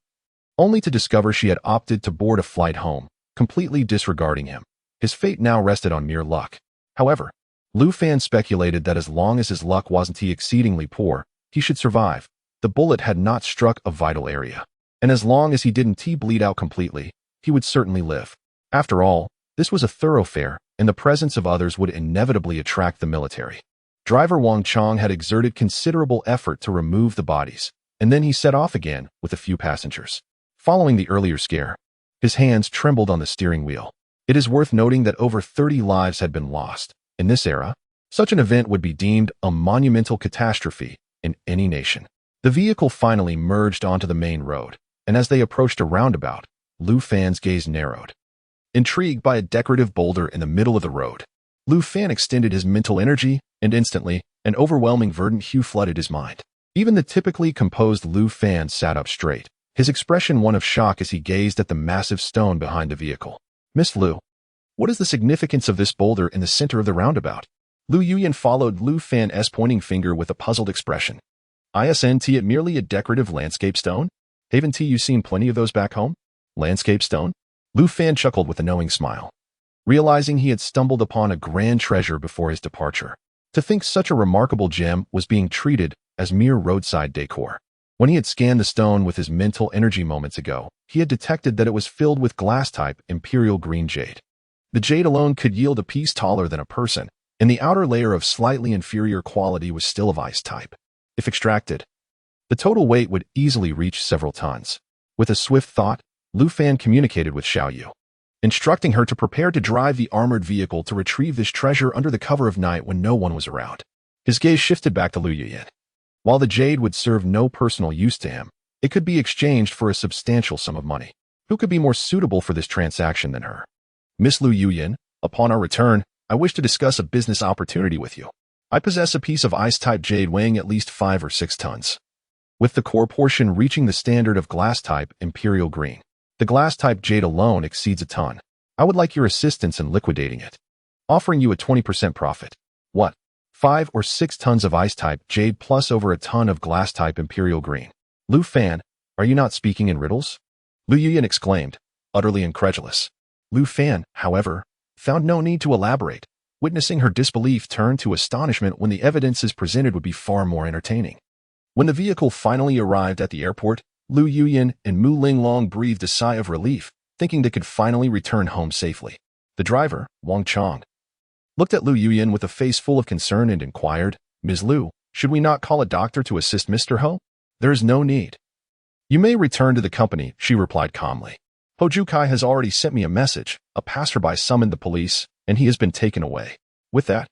only to discover she had opted to board a flight home, completely disregarding him. His fate now rested on mere luck. However, Lu Fan speculated that as long as his luck wasn't exceedingly poor, he should survive. The bullet had not struck a vital area, and as long as he didn't bleed out completely, he would certainly live. After all, this was a thoroughfare, and the presence of others would inevitably attract the military. Driver Wang Chong had exerted considerable effort to remove the bodies, and then he set off again with a few passengers. Following the earlier scare, his hands trembled on the steering wheel. It is worth noting that over 30 lives had been lost. In this era, such an event would be deemed a monumental catastrophe in any nation. The vehicle finally merged onto the main road, and as they approached a roundabout, Lu Fan's gaze narrowed. Intrigued by a decorative boulder in the middle of the road, Lu Fan extended his mental energy, and instantly, an overwhelming verdant hue flooded his mind. Even the typically composed Lu Fan sat up straight, his expression one of shock as he gazed at the massive stone behind the vehicle. "Miss Lu, what is the significance of this boulder in the center of the roundabout?" Lu Yuyan followed Lu Fan's pointing finger with a puzzled expression. "Isn't it merely a decorative landscape stone? Haven't you seen plenty of those back home?" "Landscape stone?" Lu Fan chuckled with a knowing smile, realizing he had stumbled upon a grand treasure before his departure. To think such a remarkable gem was being treated as mere roadside decor. When he had scanned the stone with his mental energy moments ago, he had detected that it was filled with glass-type imperial green jade. The jade alone could yield a piece taller than a person, and the outer layer of slightly inferior quality was still of ice type. If extracted, the total weight would easily reach several tons. With a swift thought, Lu Fan communicated with Xiao Yu, instructing her to prepare to drive the armored vehicle to retrieve this treasure under the cover of night when no one was around. His gaze shifted back to Lu Yuyan. While the jade would serve no personal use to him, it could be exchanged for a substantial sum of money. Who could be more suitable for this transaction than her? "Miss Lu Yuyan, upon our return, I wish to discuss a business opportunity with you. I possess a piece of ice-type jade weighing at least 5 or 6 tons, with the core portion reaching the standard of glass-type imperial green. The glass-type jade alone exceeds a ton. I would like your assistance in liquidating it, offering you a 20% profit." "What? 5 or 6 tons of ice-type jade plus over a ton of glass-type imperial green?" Lu Fan, are you not speaking in riddles? Lu Yuyan exclaimed, utterly incredulous. Lu Fan, however, found no need to elaborate. Witnessing her disbelief turned to astonishment when the evidences presented would be far more entertaining. When the vehicle finally arrived at the airport, Lu Yuyan and Mu Linglong breathed a sigh of relief, thinking they could finally return home safely. The driver, Wang Chong, looked at Lu Yuyan with a face full of concern and inquired, Ms. Lu, should we not call a doctor to assist Mr. Ho? There is no need. You may return to the company, she replied calmly. Ho Jukai has already sent me a message. A passerby summoned the police, and he has been taken away. With that,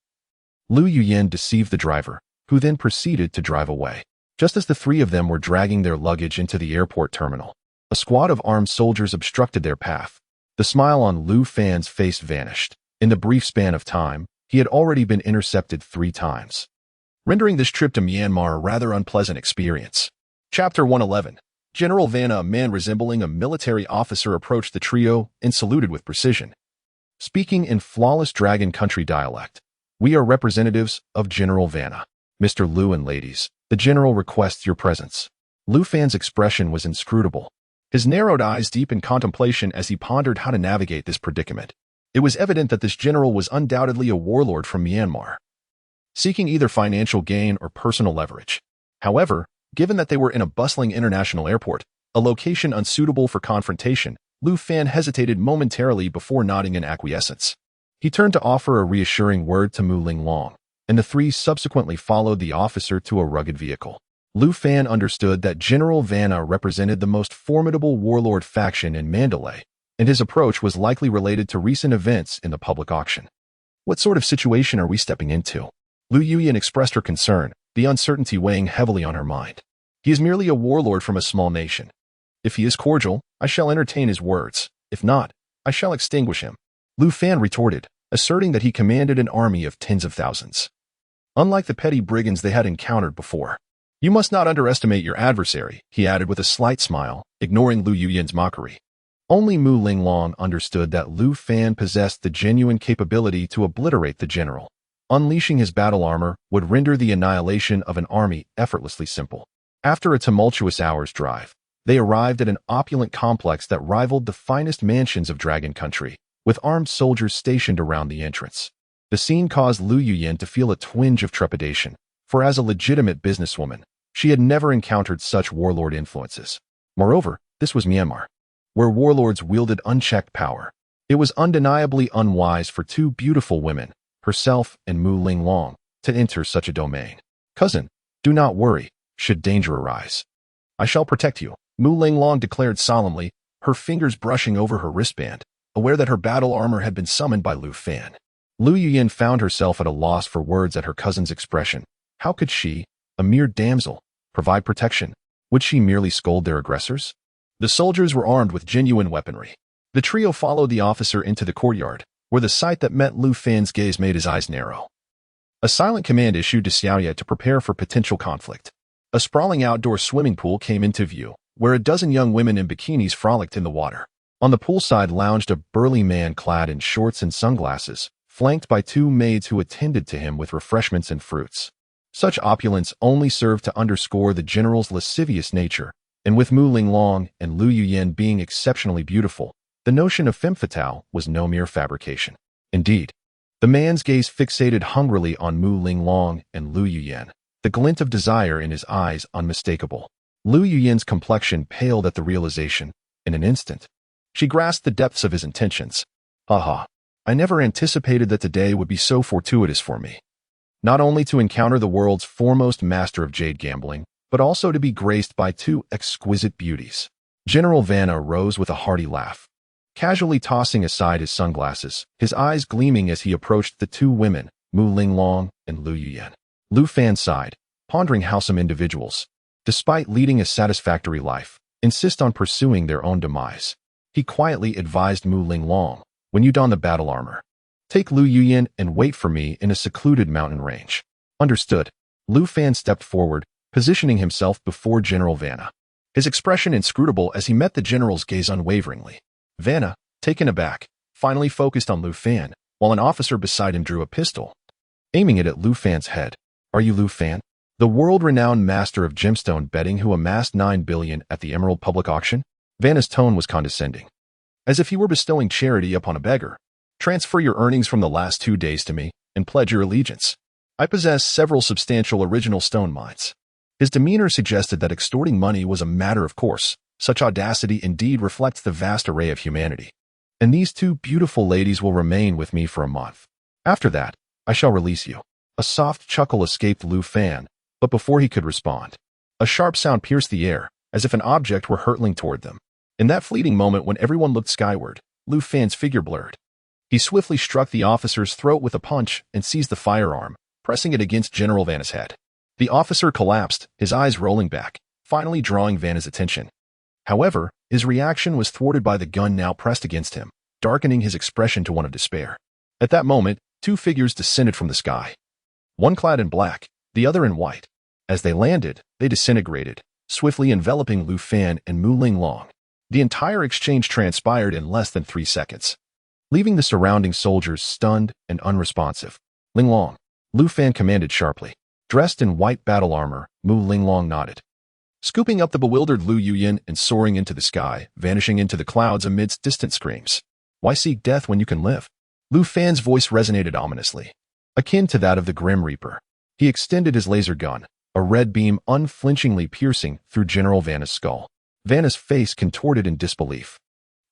Lu Yuyan deceived the driver, who then proceeded to drive away. Just as the three of them were dragging their luggage into the airport terminal, a squad of armed soldiers obstructed their path. The smile on Lu Fan's face vanished. In the brief span of time, he had already been intercepted 3 times, rendering this trip to Myanmar a rather unpleasant experience. Chapter 111. General Vanna, a man resembling a military officer, approached the trio and saluted with precision. Speaking in flawless Dragon Country dialect, we are representatives of General Vanna. Mr. Lu and ladies, the general requests your presence. Lu Fan's expression was inscrutable, his narrowed eyes deep in contemplation as he pondered how to navigate this predicament. It was evident that this general was undoubtedly a warlord from Myanmar, seeking either financial gain or personal leverage. However, given that they were in a bustling international airport, a location unsuitable for confrontation, Lu Fan hesitated momentarily before nodding in acquiescence. He turned to offer a reassuring word to Mu Linglong, and the three subsequently followed the officer to a rugged vehicle. Lu Fan understood that General Vanna represented the most formidable warlord faction in Mandalay, and his approach was likely related to recent events in the public auction. What sort of situation are we stepping into? Lu Yuyan expressed her concern, the uncertainty weighing heavily on her mind. He is merely a warlord from a small nation. If he is cordial, I shall entertain his words. If not, I shall extinguish him. Lu Fan retorted, asserting that he commanded an army of tens of thousands, unlike the petty brigands they had encountered before. You must not underestimate your adversary, he added with a slight smile, ignoring Lu Yuyan's mockery. Only Mu Linglong understood that Lu Fan possessed the genuine capability to obliterate the general. Unleashing his battle armor would render the annihilation of an army effortlessly simple. After a tumultuous hour's drive, they arrived at an opulent complex that rivaled the finest mansions of Dragon Country, with armed soldiers stationed around the entrance. The scene caused Lu Yuyan to feel a twinge of trepidation, for as a legitimate businesswoman, she had never encountered such warlord influences. Moreover, this was Myanmar, where warlords wielded unchecked power. It was undeniably unwise for 2 beautiful women, herself and Mu Linglong, to enter such a domain. Cousin, do not worry, should danger arise. I shall protect you, Mu Linglong declared solemnly, her fingers brushing over her wristband, aware that her battle armor had been summoned by Lu Fan. Lu Yuyan found herself at a loss for words at her cousin's expression. How could she, a mere damsel, provide protection? Would she merely scold their aggressors? The soldiers were armed with genuine weaponry. The trio followed the officer into the courtyard, where the sight that met Lu Fan's gaze made his eyes narrow. A silent command issued to Xiaoya to prepare for potential conflict. A sprawling outdoor swimming pool came into view, where a dozen young women in bikinis frolicked in the water. On the poolside lounged a burly man clad in shorts and sunglasses, flanked by 2 maids who attended to him with refreshments and fruits. Such opulence only served to underscore the general's lascivious nature, and with Mu Linglong and Lu Yuyan being exceptionally beautiful, the notion of femme fatale was no mere fabrication. Indeed, the man's gaze fixated hungrily on Mu Linglong and Lu Yuyan, the glint of desire in his eyes unmistakable. Lu Yuyan's complexion paled at the realization. In an instant, she grasped the depths of his intentions. Ha! I never anticipated that today would be so fortuitous for me. Not only to encounter the world's foremost master of jade gambling, but also to be graced by 2 exquisite beauties. General Vanna rose with a hearty laugh, casually tossing aside his sunglasses, his eyes gleaming as he approached the 2 women, Mu Linglong and Lu Yuyan. Lu Fan sighed, pondering how some individuals, despite leading a satisfactory life, insist on pursuing their own demise. He quietly advised Mu Linglong, when you don the battle armor, take Lu Yuyan and wait for me in a secluded mountain range. Understood. Lu Fan stepped forward, positioning himself before General Vanna, his expression inscrutable as he met the general's gaze unwaveringly. Vanna, taken aback, finally focused on Lu Fan, while an officer beside him drew a pistol, aiming it at Lu Fan's head. Are you Lu Fan? The world-renowned master of gemstone betting who amassed 9 billion at the Emerald public auction? Vanna's tone was condescending, as if he were bestowing charity upon a beggar. Transfer your earnings from the last 2 days to me and pledge your allegiance. I possess several substantial original stone mines. His demeanor suggested that extorting money was a matter of course. Such audacity indeed reflects the vast array of humanity. And these 2 beautiful ladies will remain with me for a month. After that, I shall release you. A soft chuckle escaped Lu Fan, but before he could respond, a sharp sound pierced the air, as if an object were hurtling toward them. In that fleeting moment when everyone looked skyward, Lu Fan's figure blurred. He swiftly struck the officer's throat with a punch and seized the firearm, pressing it against General Vanna's head. The officer collapsed, his eyes rolling back, finally drawing Vanna's attention. However, his reaction was thwarted by the gun now pressed against him, darkening his expression to one of despair. At that moment, 2 figures descended from the sky. One clad in black, the other in white. As they landed, they disintegrated, swiftly enveloping Lu Fan and Mu Linglong. The entire exchange transpired in less than 3 seconds, leaving the surrounding soldiers stunned and unresponsive. Linglong, Lu Fan commanded sharply. Dressed in white battle armor, Mu Linglong nodded, scooping up the bewildered Lu Yuyan and soaring into the sky, vanishing into the clouds amidst distant screams. Why seek death when you can live? Lu Fan's voice resonated ominously, akin to that of the Grim Reaper. He extended his laser gun, a red beam unflinchingly piercing through General Vanna's skull. Vanna's face contorted in disbelief,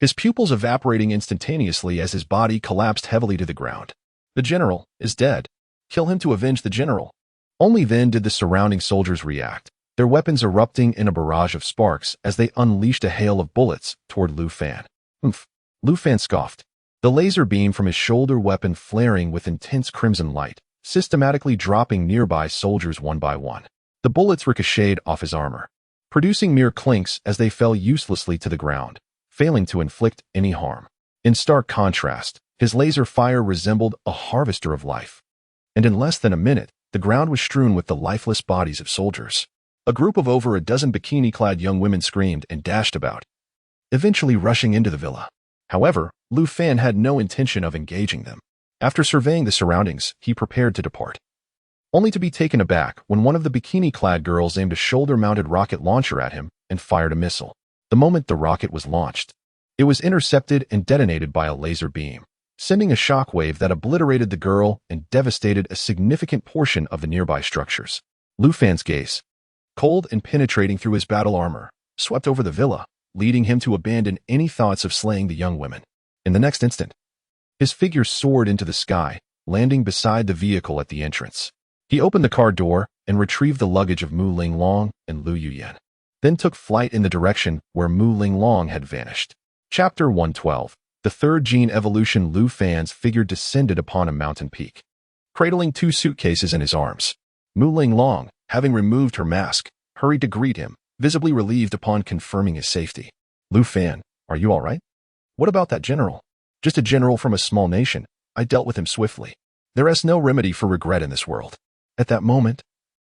his pupils evaporating instantaneously as his body collapsed heavily to the ground. The general is dead. Kill him to avenge the general. Only then did the surrounding soldiers react, their weapons erupting in a barrage of sparks as they unleashed a hail of bullets toward Lu Fan. Oomph! Lu Fan scoffed, the laser beam from his shoulder weapon flaring with intense crimson light, systematically dropping nearby soldiers one by one. The bullets ricocheted off his armor, producing mere clinks as they fell uselessly to the ground, failing to inflict any harm. In stark contrast, his laser fire resembled a harvester of life. And in less than a minute, the ground was strewn with the lifeless bodies of soldiers. A group of over a dozen bikini-clad young women screamed and dashed about, eventually rushing into the villa. However, Lu Fan had no intention of engaging them. After surveying the surroundings, he prepared to depart, only to be taken aback when one of the bikini-clad girls aimed a shoulder-mounted rocket launcher at him and fired a missile. The moment the rocket was launched, it was intercepted and detonated by a laser beam, sending a shockwave that obliterated the girl and devastated a significant portion of the nearby structures. Lu Fan's gaze, cold and penetrating through his battle armor, swept over the villa, leading him to abandon any thoughts of slaying the young women. In the next instant, his figure soared into the sky, landing beside the vehicle at the entrance. He opened the car door and retrieved the luggage of Mu Linglong and Lu Yuyan, then took flight in the direction where Mu Linglong had vanished. Chapter 112. The third gene evolution. Lu Fan's figure descended upon a mountain peak, cradling 2 suitcases in his arms. Mu Linglong, having removed her mask, hurried to greet him, visibly relieved upon confirming his safety. Lu Fan, are you all right? What about that general? Just a general from a small nation. I dealt with him swiftly. There is no remedy for regret in this world. At that moment,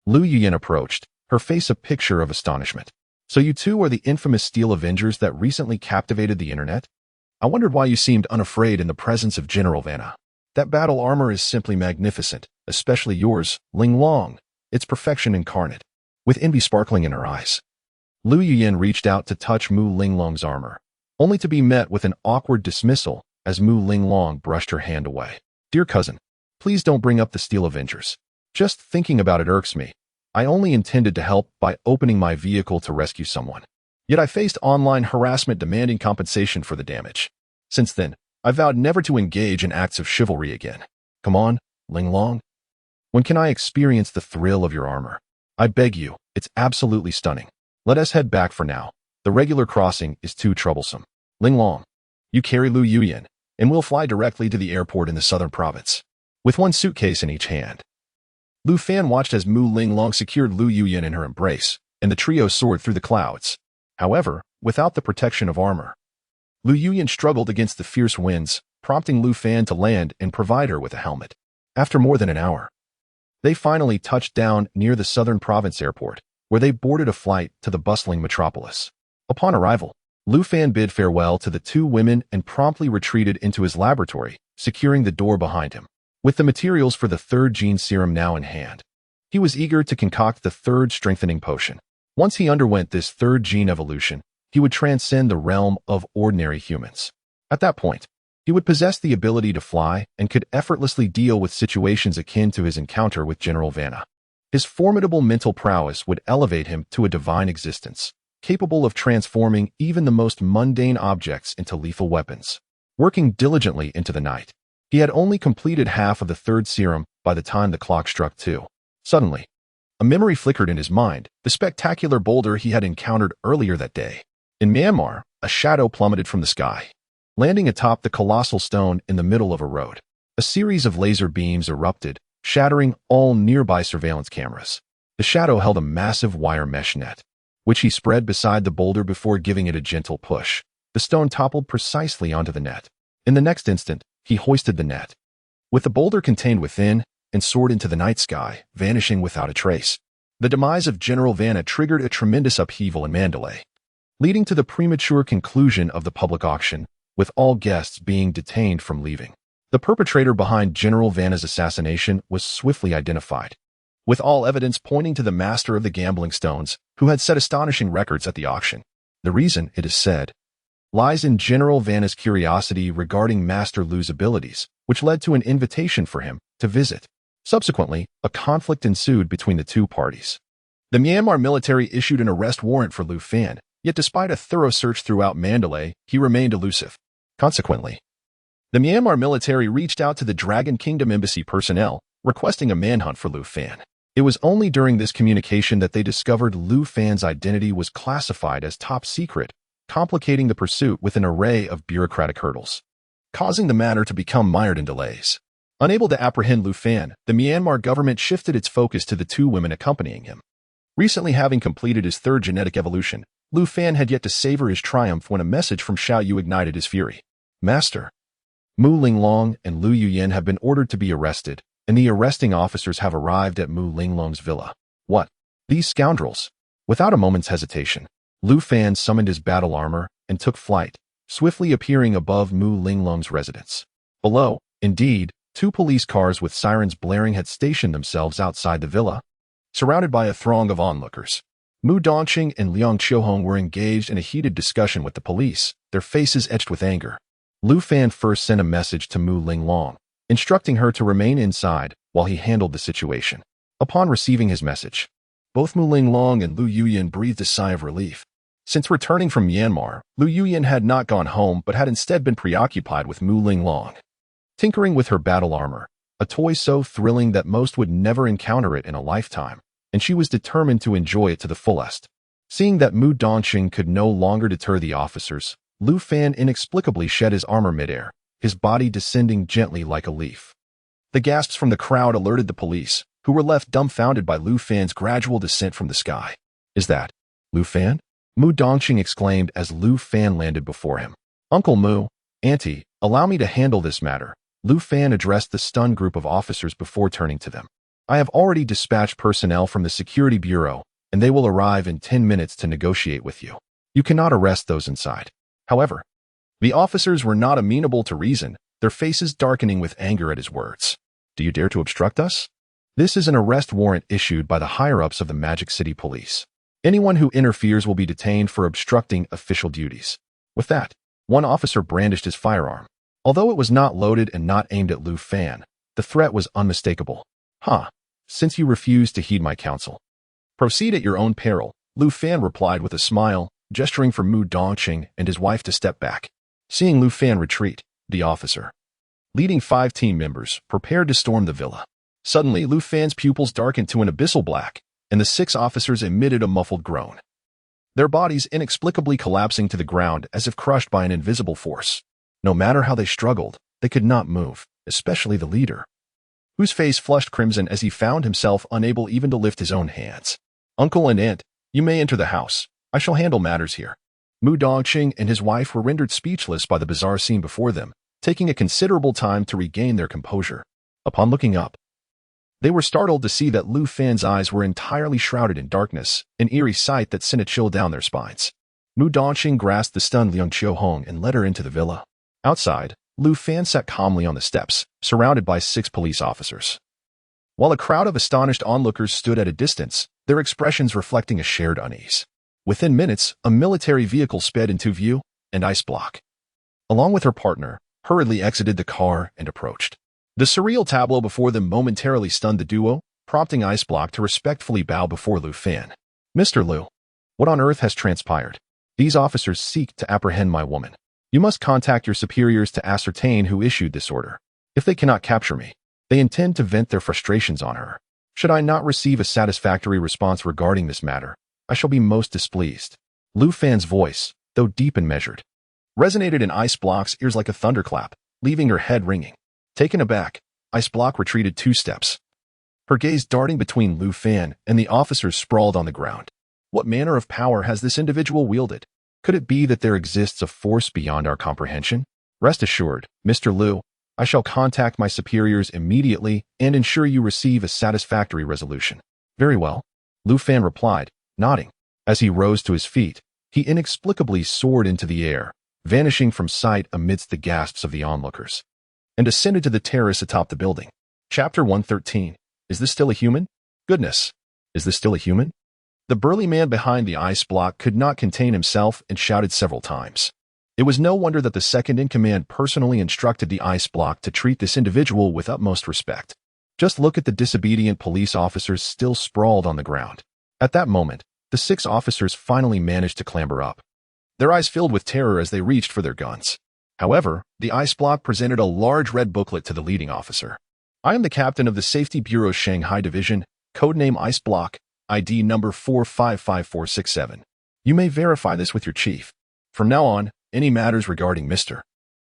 Lu Yuyan approached, her face a picture of astonishment. So you two are the infamous Steel Avengers that recently captivated the internet? I wondered why you seemed unafraid in the presence of General Vanna. That battle armor is simply magnificent, especially yours, Linglong. It's perfection incarnate. With envy sparkling in her eyes, Lu Yuyan reached out to touch Mu Linglong's armor, only to be met with an awkward dismissal as Mu Linglong brushed her hand away. Dear cousin, please don't bring up the Steel Avengers. Just thinking about it irks me. I only intended to help by opening my vehicle to rescue someone. Yet I faced online harassment demanding compensation for the damage. Since then, I vowed never to engage in acts of chivalry again. Come on, Linglong. When can I experience the thrill of your armor? I beg you, it's absolutely stunning. Let us head back for now. The regular crossing is too troublesome. Linglong, you carry Lu Yuyan, and we'll fly directly to the airport in the southern province, with 1 suitcase in each hand. Lu Fan watched as Mu Linglong secured Lu Yuyan in her embrace, and the trio soared through the clouds. However, without the protection of armor, Lu Yuyan struggled against the fierce winds, prompting Lu Fan to land and provide her with a helmet. After more than an hour, they finally touched down near the southern province airport, where they boarded a flight to the bustling metropolis. Upon arrival, Lu Fan bid farewell to the 2 women and promptly retreated into his laboratory, securing the door behind him. With the materials for the third gene serum now in hand, He was eager to concoct the third strengthening potion. Once he underwent this third gene evolution, he would transcend the realm of ordinary humans. At that point, he would possess the ability to fly and could effortlessly deal with situations akin to his encounter with General Vanna. His formidable mental prowess would elevate him to a divine existence, capable of transforming even the most mundane objects into lethal weapons. Working diligently into the night, he had only completed half of the third serum by the time the clock struck 2. Suddenly, a memory flickered in his mind, the spectacular boulder he had encountered earlier that day. In Myanmar, a shadow plummeted from the sky, landing atop the colossal stone in the middle of a road. A series of laser beams erupted, shattering all nearby surveillance cameras. The shadow held a massive wire mesh net, which he spread beside the boulder before giving it a gentle push. The stone toppled precisely onto the net. In the next instant, he hoisted the net, with the boulder contained within, and soared into the night sky, vanishing without a trace. The demise of General Vanna triggered a tremendous upheaval in Mandalay, leading to the premature conclusion of the public auction, with all guests being detained from leaving. The perpetrator behind General Vanna's assassination was swiftly identified, with all evidence pointing to the master of the gambling stones, who had set astonishing records at the auction. The reason, it is said, lies in General Vanna's curiosity regarding Master Lu's abilities, which led to an invitation for him to visit. Subsequently, a conflict ensued between the two parties. The Myanmar military issued an arrest warrant for Lu Fan, yet despite a thorough search throughout Mandalay, he remained elusive. Consequently, the Myanmar military reached out to the Dragon Kingdom embassy personnel, requesting a manhunt for Lu Fan. It was only during this communication that they discovered Lu Fan's identity was classified as top secret, complicating the pursuit with an array of bureaucratic hurdles, causing the matter to become mired in delays. Unable to apprehend Lu Fan, the Myanmar government shifted its focus to the two women accompanying him. Recently having completed his third genetic evolution, Lu Fan had yet to savor his triumph when a message from Xiao Yu ignited his fury. Master, Mu Linglong and Lu Yuyan have been ordered to be arrested, and the arresting officers have arrived at Mu Linglong's villa. What? These scoundrels? Without a moment's hesitation, Lu Fan summoned his battle armor and took flight, swiftly appearing above Mu Linglong's residence. Below, indeed, 2 police cars with sirens blaring had stationed themselves outside the villa, surrounded by a throng of onlookers. Mu Dongqing and Liang Qiuhong were engaged in a heated discussion with the police, their faces etched with anger. Lu Fan first sent a message to Mu Linglong, instructing her to remain inside while he handled the situation. Upon receiving his message, both Mu Linglong and Lu Yuyan breathed a sigh of relief. Since returning from Myanmar, Lu Yuyan had not gone home but had instead been preoccupied with Mu Linglong, tinkering with her battle armor, a toy so thrilling that most would never encounter it in a lifetime, and she was determined to enjoy it to the fullest. Seeing that Mu Dongqing could no longer deter the officers, Lu Fan inexplicably shed his armor midair, his body descending gently like a leaf. The gasps from the crowd alerted the police, who were left dumbfounded by Lu Fan's gradual descent from the sky. Is that Lu Fan? Mu Dongqing exclaimed as Lu Fan landed before him. Uncle Mu, Auntie, allow me to handle this matter. Lu Fan addressed the stunned group of officers before turning to them. I have already dispatched personnel from the Security Bureau, and they will arrive in 10 minutes to negotiate with you. You cannot arrest those inside. However, the officers were not amenable to reason, their faces darkening with anger at his words. Do you dare to obstruct us? This is an arrest warrant issued by the higher-ups of the Magic City Police. Anyone who interferes will be detained for obstructing official duties. With that, one officer brandished his firearm. Although it was not loaded and not aimed at Lu Fan, the threat was unmistakable. Since you refuse to heed my counsel, proceed at your own peril, Lu Fan replied with a smile, gesturing for Mu Dongqing and his wife to step back. Seeing Lu Fan retreat, the officer, leading 5 team members, prepared to storm the villa. Suddenly, Lu Fan's pupils darkened to an abyssal black, and the 6 officers emitted a muffled groan, their bodies inexplicably collapsing to the ground as if crushed by an invisible force. No matter how they struggled, they could not move, especially the leader, whose face flushed crimson as he found himself unable even to lift his own hands. Uncle and Aunt, you may enter the house. I shall handle matters here. Mu Dongqing and his wife were rendered speechless by the bizarre scene before them, taking a considerable time to regain their composure. Upon looking up, they were startled to see that Lu Fan's eyes were entirely shrouded in darkness, an eerie sight that sent a chill down their spines. Mu Dongqing grasped the stunned Liang Qiuhong and led her into the villa. Outside, Lu Fan sat calmly on the steps, surrounded by 6 police officers. while a crowd of astonished onlookers stood at a distance, their expressions reflecting a shared unease. Within minutes, a military vehicle sped into view, and Ice Block, along with her partner, hurriedly exited the car and approached. The surreal tableau before them momentarily stunned the duo, prompting Ice Block to respectfully bow before Lu Fan. "Mr. Lu, what on earth has transpired? These officers seek to apprehend my woman. You must contact your superiors to ascertain who issued this order. If they cannot capture me, they intend to vent their frustrations on her. Should I not receive a satisfactory response regarding this matter, I shall be most displeased." Lu Fan's voice, though deep and measured, resonated in Ice Block's ears like a thunderclap, leaving her head ringing. Taken aback, Ice Block retreated 2 steps, her gaze darting between Lu Fan and the officers sprawled on the ground. What manner of power has this individual wielded? Could it be that there exists a force beyond our comprehension? Rest assured, Mr. Lu, I shall contact my superiors immediately and ensure you receive a satisfactory resolution. Very well, Lu Fan replied, nodding. As he rose to his feet, he inexplicably soared into the air, vanishing from sight amidst the gasps of the onlookers, and ascended to the terrace atop the building. Chapter 113. Is this still a human? Goodness, is this still a human? The burly man behind the Ice Block could not contain himself and shouted several times. It was no wonder that the second-in-command personally instructed the Ice Block to treat this individual with utmost respect. Just look at the disobedient police officers still sprawled on the ground. At that moment, the 6 officers finally managed to clamber up, their eyes filled with terror as they reached for their guns. However, the Ice Block presented a large red booklet to the leading officer. "I am the captain of the Safety Bureau's Shanghai Division, codename Ice Block, ID number 455467. You may verify this with your chief. From now on, any matters regarding Mr.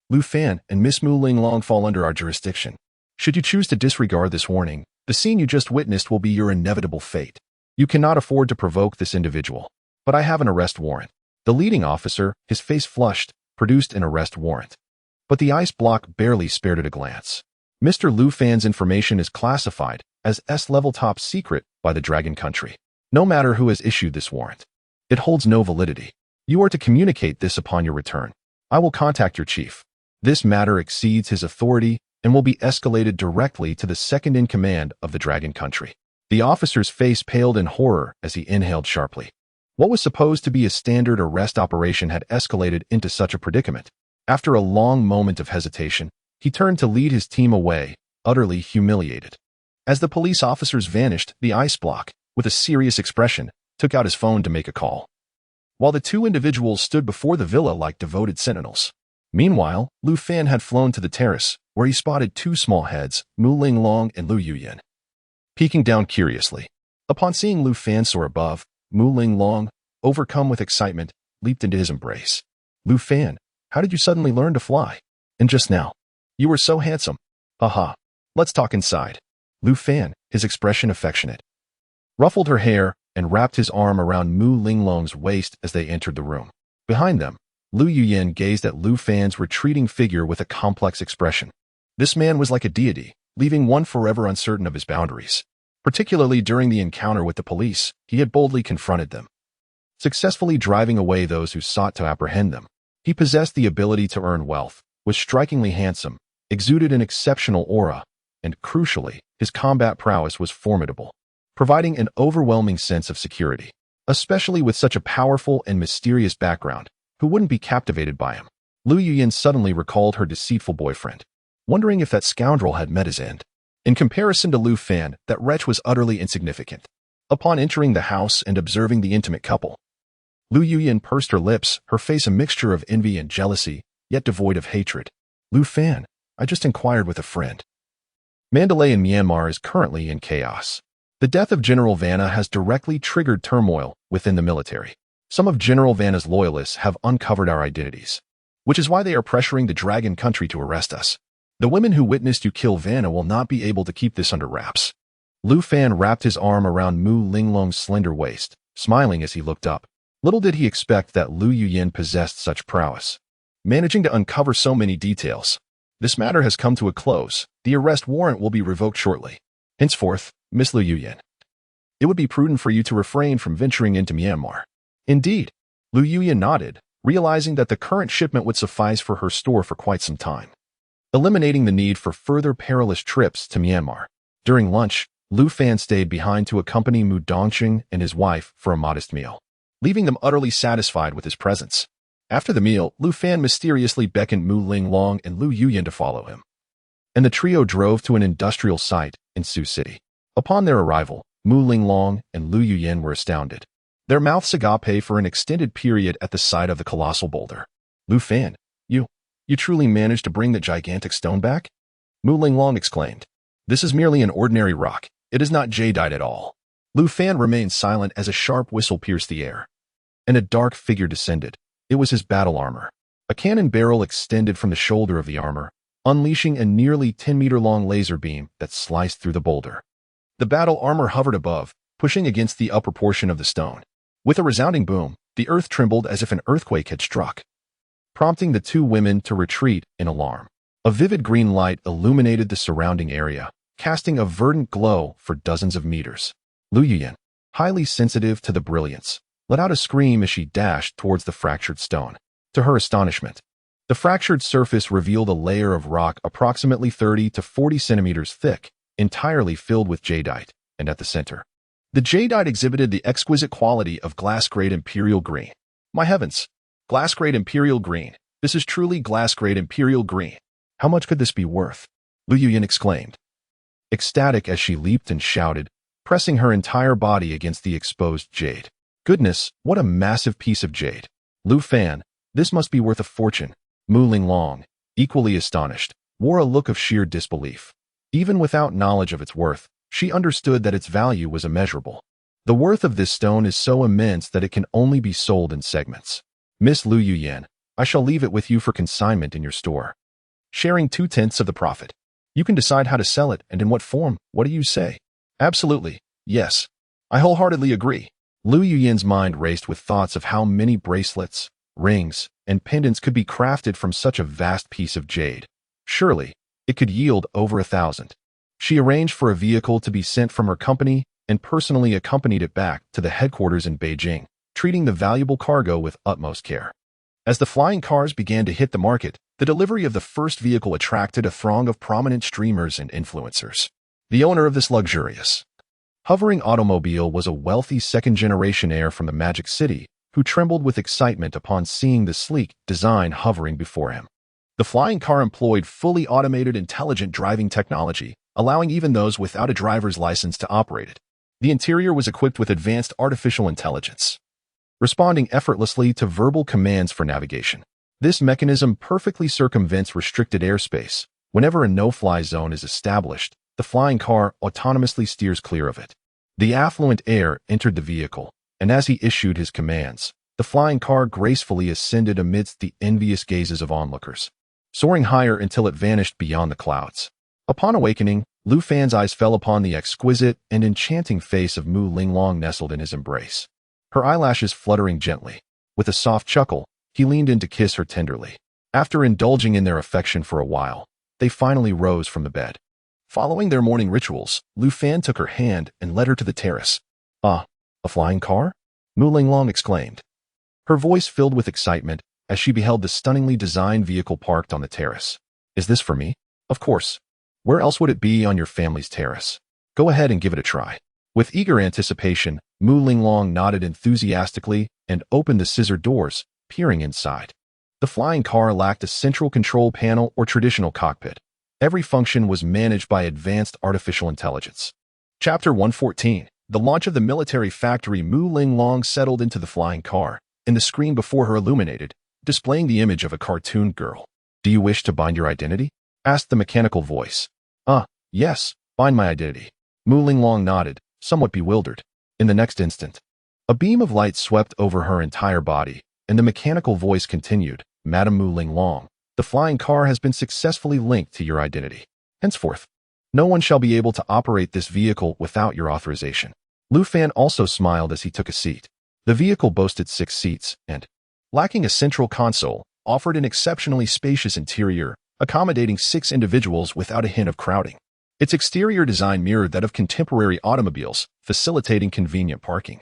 Lu Fan and Miss Mu Linglong fall under our jurisdiction. Should you choose to disregard this warning, the scene you just witnessed will be your inevitable fate. You cannot afford to provoke this individual, but I have an arrest warrant." The leading officer, his face flushed, produced an arrest warrant. But the Ice Block barely spared it a glance. Mr. Lu Fan's information is classified as S-level top secret by the Dragon Country. No matter who has issued this warrant, it holds no validity. You are to communicate this upon your return. I will contact your chief. This matter exceeds his authority and will be escalated directly to the second-in-command of the Dragon Country. The officer's face paled in horror as he inhaled sharply. What was supposed to be a standard arrest operation had escalated into such a predicament. After a long moment of hesitation, he turned to lead his team away, utterly humiliated. As the police officers vanished, the Ice Block, with a serious expression, took out his phone to make a call, while the 2 individuals stood before the villa like devoted sentinels. Meanwhile, Lu Fan had flown to the terrace, where he spotted 2 small heads, Mu Linglong and Lu Yuyan, peeking down curiously. Upon seeing Lu Fan soar above, Mu Linglong, overcome with excitement, leaped into his embrace. "Lu Fan, how did you suddenly learn to fly? And just now, you were so handsome. Haha. Let's talk inside." Lu Fan, his expression affectionate, ruffled her hair and wrapped his arm around Mu Linglong's waist as they entered the room. Behind them, Lu Yuyan gazed at Lu Fan's retreating figure with a complex expression. This man was like a deity, leaving one forever uncertain of his boundaries. Particularly during the encounter with the police, he had boldly confronted them, successfully driving away those who sought to apprehend them. He possessed the ability to earn wealth, was strikingly handsome, exuded an exceptional aura, and crucially, his combat prowess was formidable, providing an overwhelming sense of security. Especially with such a powerful and mysterious background, who wouldn't be captivated by him? Lu Yuyan suddenly recalled her deceitful boyfriend, wondering if that scoundrel had met his end. In comparison to Lu Fan, that wretch was utterly insignificant. Upon entering the house and observing the intimate couple, Lu Yuyan pursed her lips, her face a mixture of envy and jealousy, yet devoid of hatred. "Lu Fan, I just inquired with a friend. Mandalay in Myanmar is currently in chaos. The death of General Vanna has directly triggered turmoil within the military. Some of General Vanna's loyalists have uncovered our identities, which is why they are pressuring the Dragon Country to arrest us. The women who witnessed you kill Vanna will not be able to keep this under wraps." Lu Fan wrapped his arm around Mu Linglong's slender waist, smiling as he looked up. Little did he expect that Lu Yuyan possessed such prowess, managing to uncover so many details. "This matter has come to a close. The arrest warrant will be revoked shortly. Henceforth, Miss Lu Yuyan, it would be prudent for you to refrain from venturing into Myanmar." "Indeed." Lu Yuyan nodded, realizing that the current shipment would suffice for her store for quite some time, eliminating the need for further perilous trips to Myanmar. During lunch, Lu Fan stayed behind to accompany Mu Dongqing and his wife for a modest meal, leaving them utterly satisfied with his presence. After the meal, Lu Fan mysteriously beckoned Mu Linglong and Lu Yuyan to follow him, and the trio drove to an industrial site in Sioux City. Upon their arrival, Mu Linglong and Lu Yuyan were astounded, their mouths agape for an extended period at the sight of the colossal boulder. Lu Fan, you truly managed to bring the gigantic stone back? Mu Linglong exclaimed. This is merely an ordinary rock. It is not jadeite at all. Lu Fan remained silent as a sharp whistle pierced the air, and a dark figure descended. It was his battle armor. A cannon barrel extended from the shoulder of the armor, unleashing a nearly 10-meter-long laser beam that sliced through the boulder. The battle armor hovered above, pushing against the upper portion of the stone. With a resounding boom, the earth trembled as if an earthquake had struck, prompting the two women to retreat in alarm. A vivid green light illuminated the surrounding area, casting a verdant glow for dozens of meters. Lu Yuyan, highly sensitive to the brilliance, let out a scream as she dashed towards the fractured stone. To her astonishment, the fractured surface revealed a layer of rock approximately 30 to 40 centimeters thick, entirely filled with jadeite, and at the center, the jadeite exhibited the exquisite quality of glass-grade imperial green. My heavens! Glass-grade imperial green. This is truly glass-grade imperial green. How much could this be worth? Lu Yuyan exclaimed, ecstatic as she leaped and shouted, pressing her entire body against the exposed jade. Goodness, what a massive piece of jade. Lu Fan, this must be worth a fortune. Mu Linglong, equally astonished, wore a look of sheer disbelief. Even without knowledge of its worth, she understood that its value was immeasurable. The worth of this stone is so immense that it can only be sold in segments. Miss Lu Yuyan, I shall leave it with you for consignment in your store, sharing 2/10 of the profit. You can decide how to sell it and in what form. What do you say? Absolutely, yes. I wholeheartedly agree. Lu Yuyan's mind raced with thoughts of how many bracelets, rings, and pendants could be crafted from such a vast piece of jade. Surely, it could yield over 1,000. She arranged for a vehicle to be sent from her company and personally accompanied it back to the headquarters in Beijing, treating the valuable cargo with utmost care. As the flying cars began to hit the market, the delivery of the first vehicle attracted a throng of prominent streamers and influencers. The owner of this luxurious, hovering automobile was a wealthy second-generation heir from the Magic City who trembled with excitement upon seeing the sleek design hovering before him. The flying car employed fully automated intelligent driving technology, allowing even those without a driver's license to operate it. The interior was equipped with advanced artificial intelligence, responding effortlessly to verbal commands for navigation. This mechanism perfectly circumvents restricted airspace. Whenever a no-fly zone is established, the flying car autonomously steers clear of it. The affluent heir entered the vehicle, and as he issued his commands, the flying car gracefully ascended amidst the envious gazes of onlookers, soaring higher until it vanished beyond the clouds. Upon awakening, Lu Fan's eyes fell upon the exquisite and enchanting face of Mu Linglong nestled in his embrace, her eyelashes fluttering gently. With a soft chuckle, he leaned in to kiss her tenderly. After indulging in their affection for a while, they finally rose from the bed. Following their morning rituals, Lu Fan took her hand and led her to the terrace. Ah, a flying car? Mu Linglong exclaimed, her voice filled with excitement as she beheld the stunningly designed vehicle parked on the terrace. Is this for me? Of course. Where else would it be on your family's terrace? Go ahead and give it a try. With eager anticipation, Mu Linglong nodded enthusiastically and opened the scissor doors, peering inside. The flying car lacked a central control panel or traditional cockpit. Every function was managed by advanced artificial intelligence. Chapter 114. The launch of the military factory. Mu Linglong settled into the flying car, and the screen before her illuminated, displaying the image of a cartoon girl. Do you wish to bind your identity? Asked the mechanical voice. Yes, bind my identity. Mu Linglong nodded, somewhat bewildered. In the next instant, a beam of light swept over her entire body, and the mechanical voice continued, Madam Mu Linglong, the flying car has been successfully linked to your identity. Henceforth, no one shall be able to operate this vehicle without your authorization. Lu Fan also smiled as he took a seat. The vehicle boasted 6 seats and, lacking a central console, offered an exceptionally spacious interior, accommodating 6 individuals without a hint of crowding. Its exterior design mirrored that of contemporary automobiles, facilitating convenient parking.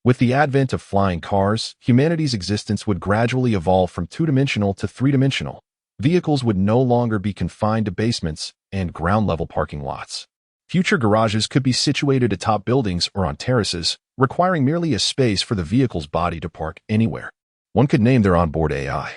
With the advent of flying cars, humanity's existence would gradually evolve from 2-dimensional to 3-dimensional. Vehicles would no longer be confined to basements and ground-level parking lots. Future garages could be situated atop buildings or on terraces, requiring merely a space for the vehicle's body to park anywhere. One could name their onboard AI,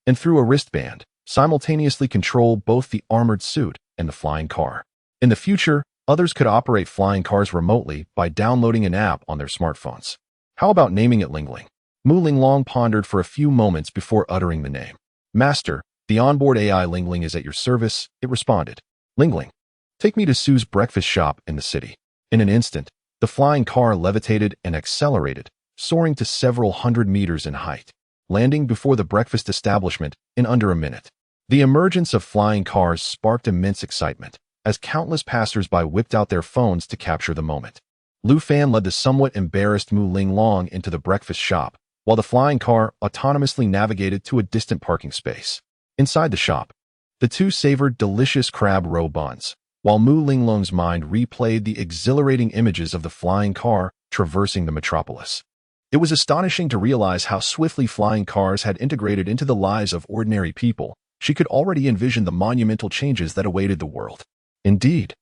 and through a wristband, simultaneously control both the armored suit and the flying car. In the future, others could operate flying cars remotely by downloading an app on their smartphones. How about naming it Lingling? Mu Linglong pondered for a few moments before uttering the name. Master, the onboard AI Lingling is at your service, it responded. Lingling, take me to Sue's breakfast shop in the city. In an instant, the flying car levitated and accelerated, soaring to several hundred meters in height, landing before the breakfast establishment in under a minute. The emergence of flying cars sparked immense excitement, as countless passers-by whipped out their phones to capture the moment. Lu Fan led the somewhat embarrassed Mu Linglong into the breakfast shop, while the flying car autonomously navigated to a distant parking space. Inside the shop, the two savored delicious crab roe buns, while Mu Linglong's mind replayed the exhilarating images of the flying car traversing the metropolis. It was astonishing to realize how swiftly flying cars had integrated into the lives of ordinary people. She could already envision the monumental changes that awaited the world. Indeed,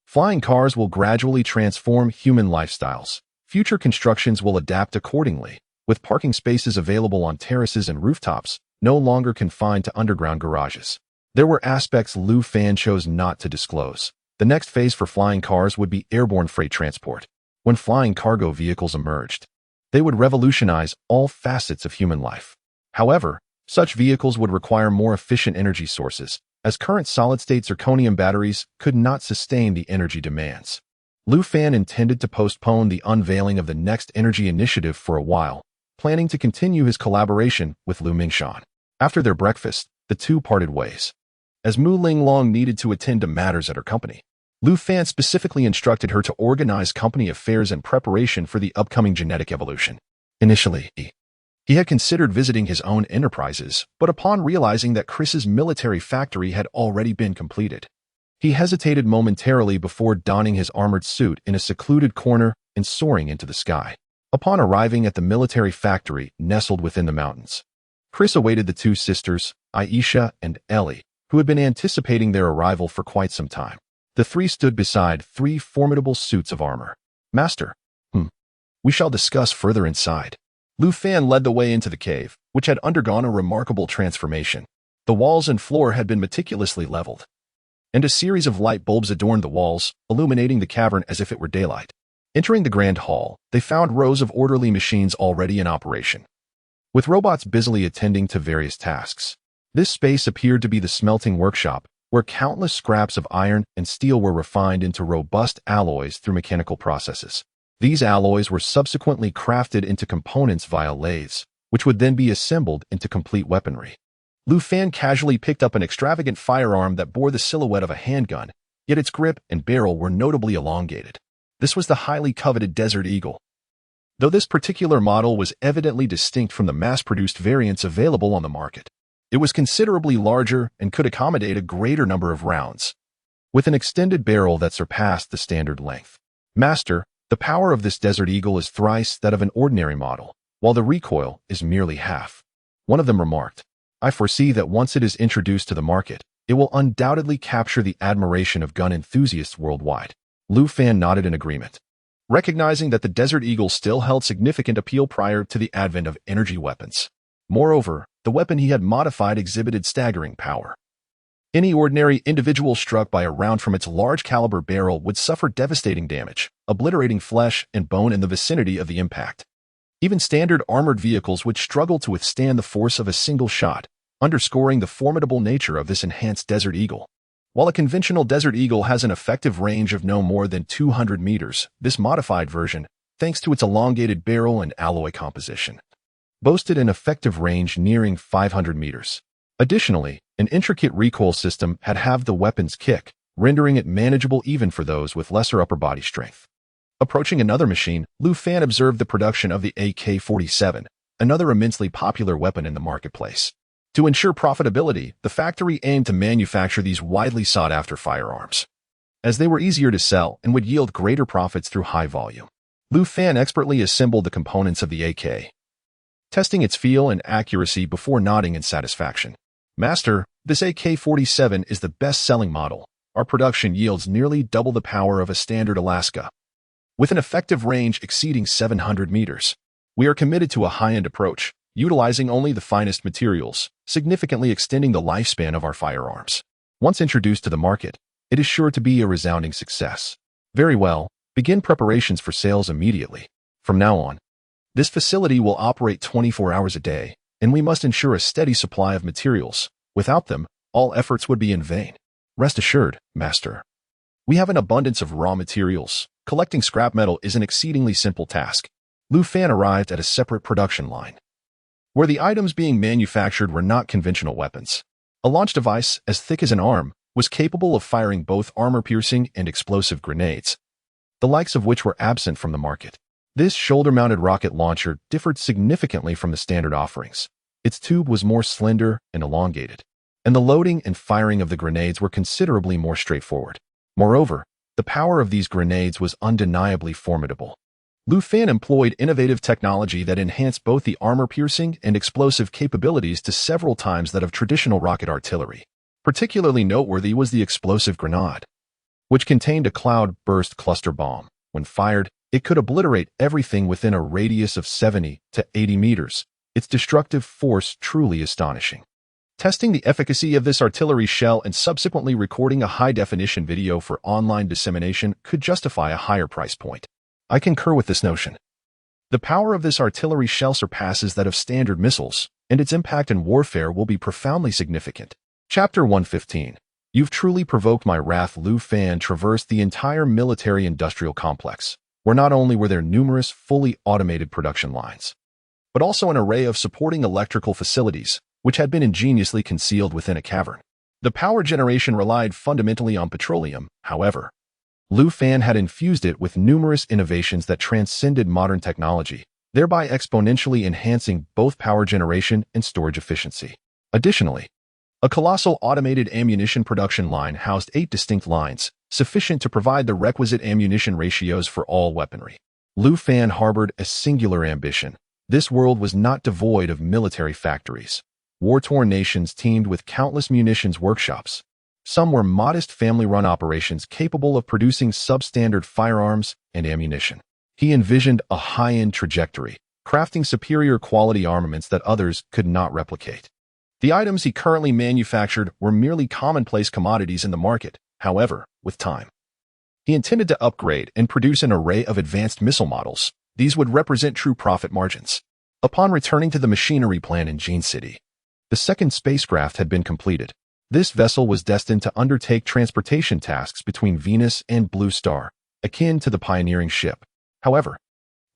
flying cars will gradually transform human lifestyles. Future constructions will adapt accordingly, with parking spaces available on terraces and rooftops, no longer confined to underground garages. There were aspects Lu Fan chose not to disclose. The next phase for flying cars would be airborne freight transport. When flying cargo vehicles emerged, they would revolutionize all facets of human life. However, such vehicles would require more efficient energy sources, as current solid-state zirconium batteries could not sustain the energy demands. Lu Fan intended to postpone the unveiling of the next energy initiative for a while, planning to continue his collaboration with Lu Mingshan. After their breakfast, the two parted ways. As Mu Linglong needed to attend to matters at her company, Lu Fan specifically instructed her to organize company affairs in preparation for the upcoming genetic evolution. Initially, he had considered visiting his own enterprises, but upon realizing that Chris's military factory had already been completed, he hesitated momentarily before donning his armored suit in a secluded corner and soaring into the sky. Upon arriving at the military factory nestled within the mountains, Chris awaited the two sisters, Aisha and Ellie, who had been anticipating their arrival for quite some time. The three stood beside three formidable suits of armor. Master, we shall discuss further inside. Lu Fan led the way into the cave, which had undergone a remarkable transformation. The walls and floor had been meticulously leveled, and a series of light bulbs adorned the walls, illuminating the cavern as if it were daylight. Entering the grand hall, they found rows of orderly machines already in operation, with robots busily attending to various tasks. This space appeared to be the smelting workshop, where countless scraps of iron and steel were refined into robust alloys through mechanical processes. These alloys were subsequently crafted into components via lathes, which would then be assembled into complete weaponry. Lu Fan casually picked up an extravagant firearm that bore the silhouette of a handgun, yet its grip and barrel were notably elongated. This was the highly coveted Desert Eagle. Though this particular model was evidently distinct from the mass-produced variants available on the market, it was considerably larger and could accommodate a greater number of rounds, with an extended barrel that surpassed the standard length. Master, the power of this Desert Eagle is thrice that of an ordinary model, while the recoil is merely half. One of them remarked, I foresee that once it is introduced to the market, it will undoubtedly capture the admiration of gun enthusiasts worldwide. Lu Fan nodded in agreement, recognizing that the Desert Eagle still held significant appeal prior to the advent of energy weapons. Moreover, the weapon he had modified exhibited staggering power. Any ordinary individual struck by a round from its large-caliber barrel would suffer devastating damage, obliterating flesh and bone in the vicinity of the impact. Even standard armored vehicles would struggle to withstand the force of a single shot, underscoring the formidable nature of this enhanced Desert Eagle. While a conventional Desert Eagle has an effective range of no more than 200 meters, this modified version, thanks to its elongated barrel and alloy composition, boasted an effective range nearing 500 meters. Additionally, an intricate recoil system had halved the weapon's kick, rendering it manageable even for those with lesser upper body strength. Approaching another machine, Lu Fan observed the production of the AK-47, another immensely popular weapon in the marketplace. To ensure profitability, the factory aimed to manufacture these widely sought-after firearms, as they were easier to sell and would yield greater profits through high volume. Lu Fan expertly assembled the components of the AK, testing its feel and accuracy before nodding in satisfaction. Master, this AK-47 is the best-selling model. our production yields nearly double the power of a standard Alaska. With an effective range exceeding 700 meters, we are committed to a high-end approach, utilizing only the finest materials, significantly extending the lifespan of our firearms. Once introduced to the market, it is sure to be a resounding success. Very well, begin preparations for sales immediately. From now on, this facility will operate 24 hours a day, and we must ensure a steady supply of materials. Without them, all efforts would be in vain. Rest assured, Master. We have an abundance of raw materials. Collecting scrap metal is an exceedingly simple task. Lu Fan arrived at a separate production line, where the items being manufactured were not conventional weapons. A launch device, as thick as an arm, was capable of firing both armor-piercing and explosive grenades, the likes of which were absent from the market. This shoulder-mounted rocket launcher differed significantly from the standard offerings. Its tube was more slender and elongated, and the loading and firing of the grenades were considerably more straightforward. Moreover, the power of these grenades was undeniably formidable. Lu Fan employed innovative technology that enhanced both the armor-piercing and explosive capabilities to several times that of traditional rocket artillery. Particularly noteworthy was the explosive grenade, which contained a cloud-burst cluster bomb. When fired, it could obliterate everything within a radius of 70 to 80 meters, its destructive force truly astonishing. Testing the efficacy of this artillery shell and subsequently recording a high-definition video for online dissemination could justify a higher price point. I concur with this notion. The power of this artillery shell surpasses that of standard missiles, and its impact in warfare will be profoundly significant. Chapter 115. You've truly provoked my wrath. Lu Fan traversed the entire military-industrial complex, where not only were there numerous fully automated production lines, but also an array of supporting electrical facilities, which had been ingeniously concealed within a cavern. The power generation relied fundamentally on petroleum, however. Lu Fan had infused it with numerous innovations that transcended modern technology, thereby exponentially enhancing both power generation and storage efficiency. Additionally, a colossal automated ammunition production line housed 8 distinct lines, sufficient to provide the requisite ammunition ratios for all weaponry. Lu Fan harbored a singular ambition. This world was not devoid of military factories. War-torn nations teemed with countless munitions workshops. Some were modest family-run operations capable of producing substandard firearms and ammunition. He envisioned a high-end trajectory, crafting superior quality armaments that others could not replicate. The items he currently manufactured were merely commonplace commodities in the market. However, with time, he intended to upgrade and produce an array of advanced missile models. These would represent true profit margins. Upon returning to the machinery plant in Gene City, the second spacecraft had been completed. This vessel was destined to undertake transportation tasks between Venus and Blue Star, akin to the pioneering ship. However,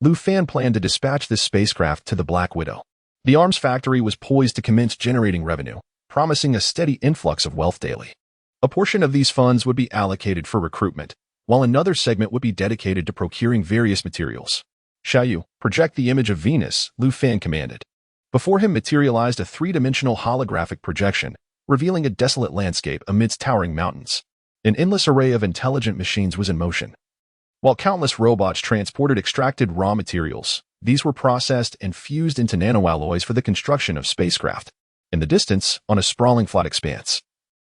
Lu Fan planned to dispatch this spacecraft to the Black Widow. The arms factory was poised to commence generating revenue, promising a steady influx of wealth daily. A portion of these funds would be allocated for recruitment, while another segment would be dedicated to procuring various materials. "Shall you project the image of Venus?" Lu Fan commanded. Before him materialized a three-dimensional holographic projection, revealing a desolate landscape amidst towering mountains. An endless array of intelligent machines was in motion, while countless robots transported extracted raw materials. These were processed and fused into nanoalloys for the construction of spacecraft. In the distance, on a sprawling flat expanse,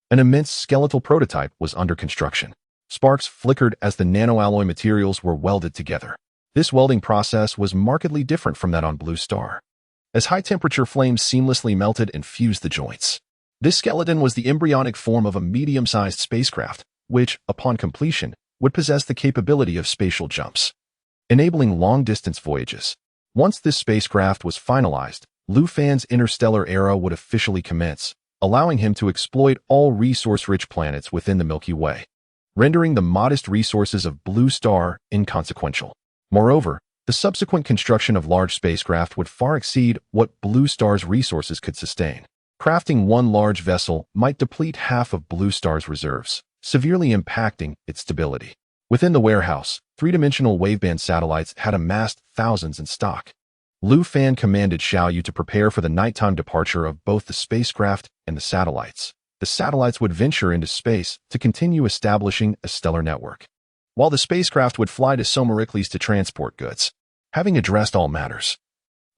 an immense skeletal prototype was under construction. Sparks flickered as the nanoalloy materials were welded together. This welding process was markedly different from that on Blue Star, as high-temperature flames seamlessly melted and fused the joints. This skeleton was the embryonic form of a medium-sized spacecraft, which, upon completion, would possess the capability of spatial jumps, enabling long-distance voyages. Once this spacecraft was finalized, Lu Fan's interstellar era would officially commence, allowing him to exploit all resource-rich planets within the Milky Way, rendering the modest resources of Blue Star inconsequential. Moreover, the subsequent construction of large spacecraft would far exceed what Blue Star's resources could sustain. Crafting one large vessel might deplete half of Blue Star's reserves, severely impacting its stability. Within the warehouse, three-dimensional waveband satellites had amassed thousands in stock. Lu Fan commanded Xiao Yu to prepare for the nighttime departure of both the spacecraft and the satellites. The satellites would venture into space to continue establishing a stellar network, while the spacecraft would fly to Somericles to transport goods. Having addressed all matters,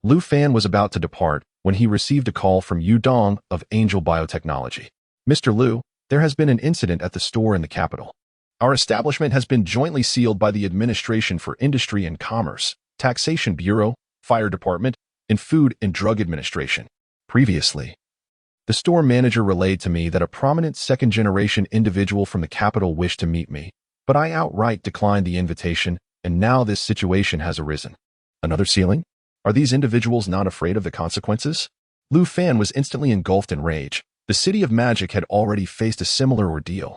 Lu Fan was about to depart when he received a call from Yu Dong of Angel Biotechnology. "Mr. Lu, There has been an incident at the store in the capital. Our establishment has been jointly sealed by the Administration for Industry and Commerce, Taxation Bureau, Fire Department, and Food and Drug Administration. Previously, the store manager relayed to me that a prominent second-generation individual from the capital wished to meet me, but I outright declined the invitation, and now this situation has arisen. Another sealing? Are these individuals not afraid of the consequences? Lu Fan was instantly engulfed in rage. The City of Magic had already faced a similar ordeal,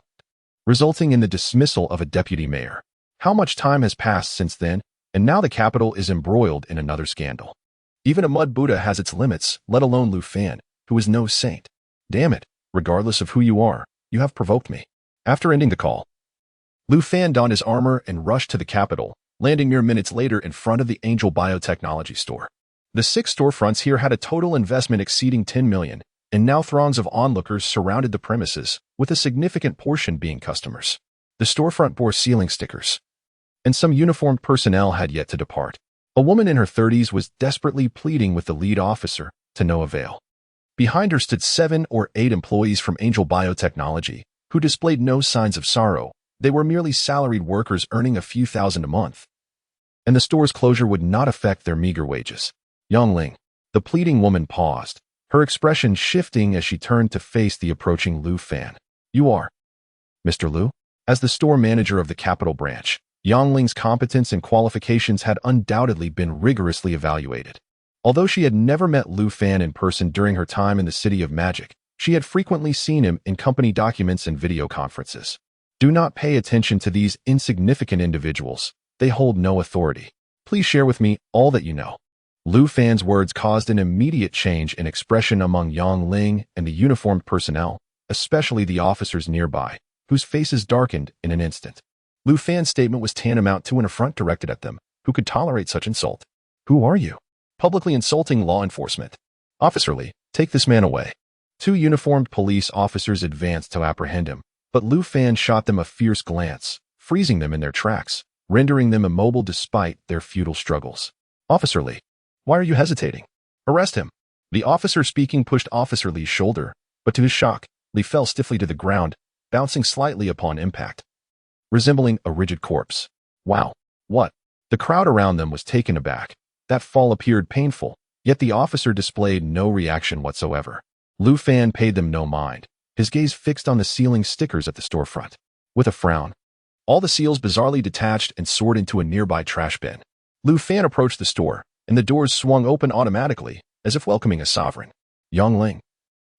resulting in the dismissal of a deputy mayor. How much time has passed since then, and now the capital is embroiled in another scandal. Even a mud Buddha has its limits, let alone Lu Fan, who is no saint. Damn it, regardless of who you are, you have provoked me. After ending the call, Lu Fan donned his armor and rushed to the capital, landing mere minutes later in front of the Angel Biotechnology store. The 6 storefronts here had a total investment exceeding 10 million, and now throngs of onlookers surrounded the premises, with a significant portion being customers. The storefront bore ceiling stickers, and some uniformed personnel had yet to depart. A woman in her 30s was desperately pleading with the lead officer, to no avail. Behind her stood 7 or 8 employees from Angel Biotechnology, who displayed no signs of sorrow. They were merely salaried workers earning a few thousand a month, and the store's closure would not affect their meager wages. Young Ling, the pleading woman, paused, her expression shifting as she turned to face the approaching Lu Fan. You are Mr. Lu? As the store manager of the capital branch, Yang Ling's competence and qualifications had undoubtedly been rigorously evaluated. Although she had never met Lu Fan in person during her time in the City of Magic, she had frequently seen him in company documents and video conferences. Do not pay attention to these insignificant individuals. They hold no authority. Please share with me all that you know. Lu Fan's words caused an immediate change in expression among Yang Ling and the uniformed personnel, especially the officers nearby, whose faces darkened in an instant. Lu Fan's statement was tantamount to an affront directed at them. Who could tolerate such insult? Who are you? Publicly insulting law enforcement. Officer Lee, take this man away. 2 uniformed police officers advanced to apprehend him, but Lu Fan shot them a fierce glance, freezing them in their tracks, rendering them immobile despite their futile struggles. Officer Lee, why are you hesitating? Arrest him. The officer speaking pushed Officer Lee's shoulder, but to his shock, Lee fell stiffly to the ground, bouncing slightly upon impact, resembling a rigid corpse. Wow, what? The crowd around them was taken aback. That fall appeared painful, yet the officer displayed no reaction whatsoever. Lu Fan paid them no mind, his gaze fixed on the ceiling stickers at the storefront. With a frown, all the seals bizarrely detached and soared into a nearby trash bin. Lu Fan approached the store, and the doors swung open automatically, as if welcoming a sovereign. Yang Ling,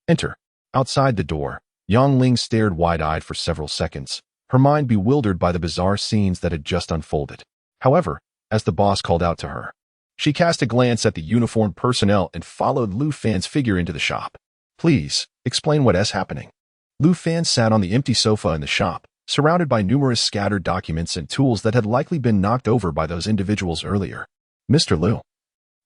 enter. Outside the door, Yang Ling stared wide-eyed for several seconds, her mind bewildered by the bizarre scenes that had just unfolded. However, as the boss called out to her, she cast a glance at the uniformed personnel and followed Lu Fan's figure into the shop. Please, explain what is happening. Lu Fan sat on the empty sofa in the shop, surrounded by numerous scattered documents and tools that had likely been knocked over by those individuals earlier. Mr. Lu.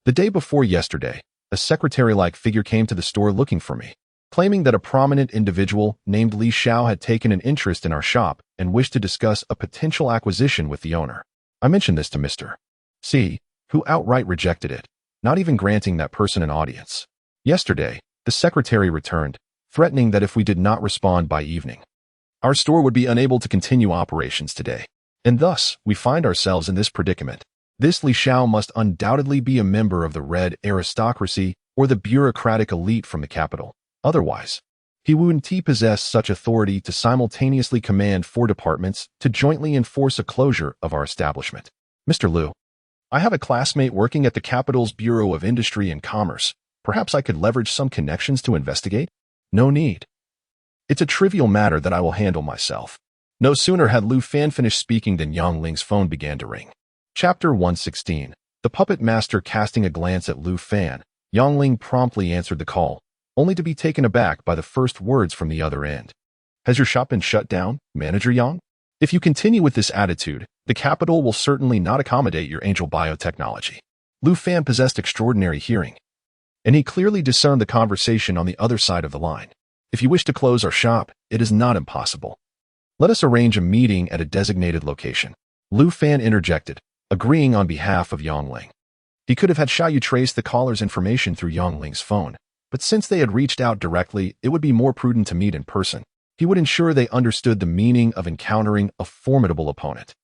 The day before yesterday, a secretary-like figure came to the store looking for me, claiming that a prominent individual named Li Xiao had taken an interest in our shop and wished to discuss a potential acquisition with the owner. I mentioned this to Mr. C, who outright rejected it, not even granting that person an audience. Yesterday, the secretary returned, threatening that if we did not respond by evening, our store would be unable to continue operations today. And thus, we find ourselves in this predicament. This Li Xiao must undoubtedly be a member of the red aristocracy or the bureaucratic elite from the capital. Otherwise, he wouldn't possess such authority to simultaneously command 4 departments to jointly enforce a closure of our establishment. Mr. Lu, I have a classmate working at the capital's Bureau of Industry and Commerce. Perhaps I could leverage some connections to investigate? No need. It's a trivial matter that I will handle myself. No sooner had Lu Fan finished speaking than Yang Ling's phone began to ring. Chapter 116. The puppet master casting a glance at Lu Fan, Yang Ling promptly answered the call, only to be taken aback by the first words from the other end. Has your shop been shut down, Manager Yang? If you continue with this attitude, the capital will certainly not accommodate your Angel Biotechnology. Lu Fan possessed extraordinary hearing, and he clearly discerned the conversation on the other side of the line. If you wish to close our shop, it is not impossible. Let us arrange a meeting at a designated location. Lu Fan interjected, agreeing on behalf of Yang Ling. He could have had Xiaoyu trace the caller's information through Yang Ling's phone, but since they had reached out directly, it would be more prudent to meet in person. He would ensure they understood the meaning of encountering a formidable opponent.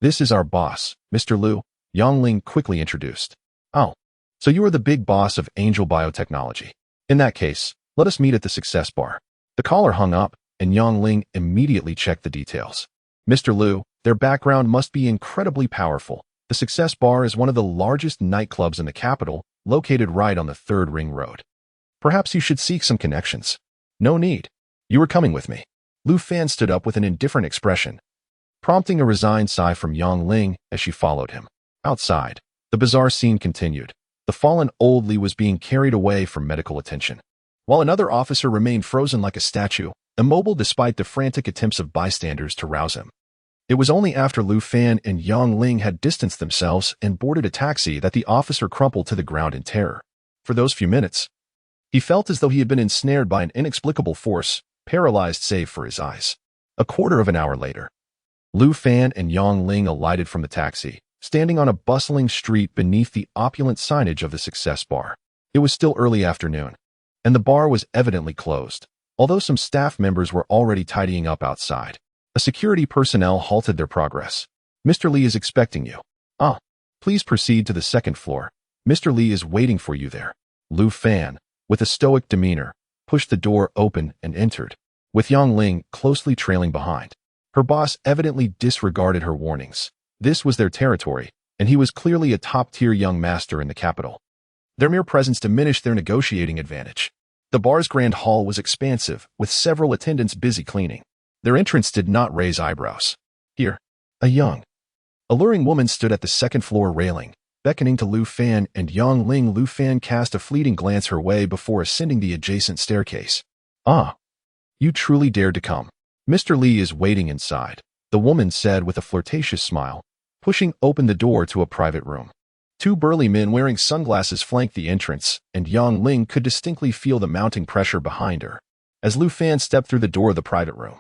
This is our boss, Mr. Liu, Yang Ling quickly introduced. Oh, so you are the big boss of Angel Biotechnology. In that case, let us meet at the Success Bar. The caller hung up, and Yang Ling immediately checked the details. Mr. Liu, their background must be incredibly powerful. The Success Bar is one of the largest nightclubs in the capital, located right on the 3rd Ring Road. Perhaps you should seek some connections. No need. You are coming with me. Lu Fan stood up with an indifferent expression, prompting a resigned sigh from Yang Ling as she followed him. Outside, the bizarre scene continued. The fallen old Li was being carried away for medical attention, while another officer remained frozen like a statue, immobile despite the frantic attempts of bystanders to rouse him. It was only after Lu Fan and Yang Ling had distanced themselves and boarded a taxi that the officer crumpled to the ground in terror. For those few minutes, he felt as though he had been ensnared by an inexplicable force, paralyzed save for his eyes. A quarter of an hour later, Lu Fan and Yang Ling alighted from the taxi, standing on a bustling street beneath the opulent signage of the Success Bar. It was still early afternoon, and the bar was evidently closed, although some staff members were already tidying up outside. A security personnel halted their progress. Mr. Li is expecting you. Please proceed to the 2nd floor. Mr. Li is waiting for you there. Lu Fan, with a stoic demeanor, pushed the door open and entered, with Yang Ling closely trailing behind. Her boss evidently disregarded her warnings. This was their territory, and he was clearly a top-tier young master in the capital. Their mere presence diminished their negotiating advantage. The bar's grand hall was expansive, with several attendants busy cleaning. Their entrance did not raise eyebrows. Here, a young, alluring woman stood at the 2nd floor railing, beckoning to Lu Fan and Yang Ling. Lu Fan cast a fleeting glance her way before ascending the adjacent staircase. You truly dared to come. Mr. Li is waiting inside, the woman said with a flirtatious smile, pushing open the door to a private room. 2 burly men wearing sunglasses flanked the entrance, and Yang Ling could distinctly feel the mounting pressure behind her. As Lu Fan stepped through the door of the private room,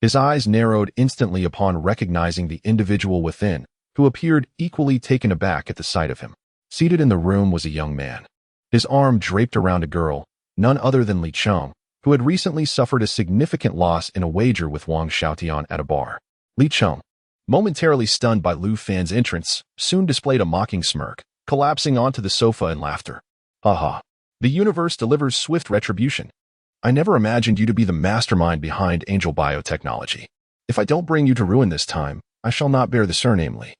his eyes narrowed instantly upon recognizing the individual within, who appeared equally taken aback at the sight of him. Seated in the room was a young man, his arm draped around a girl, none other than Li Cheng, who had recently suffered a significant loss in a wager with Wang Xiaotian at a bar. Li Cheng, momentarily stunned by Lu Fan's entrance, soon displayed a mocking smirk, collapsing onto the sofa in laughter. The universe delivers swift retribution. I never imagined you to be the mastermind behind Angel Biotechnology. If I don't bring you to ruin this time, I shall not bear the surname Li.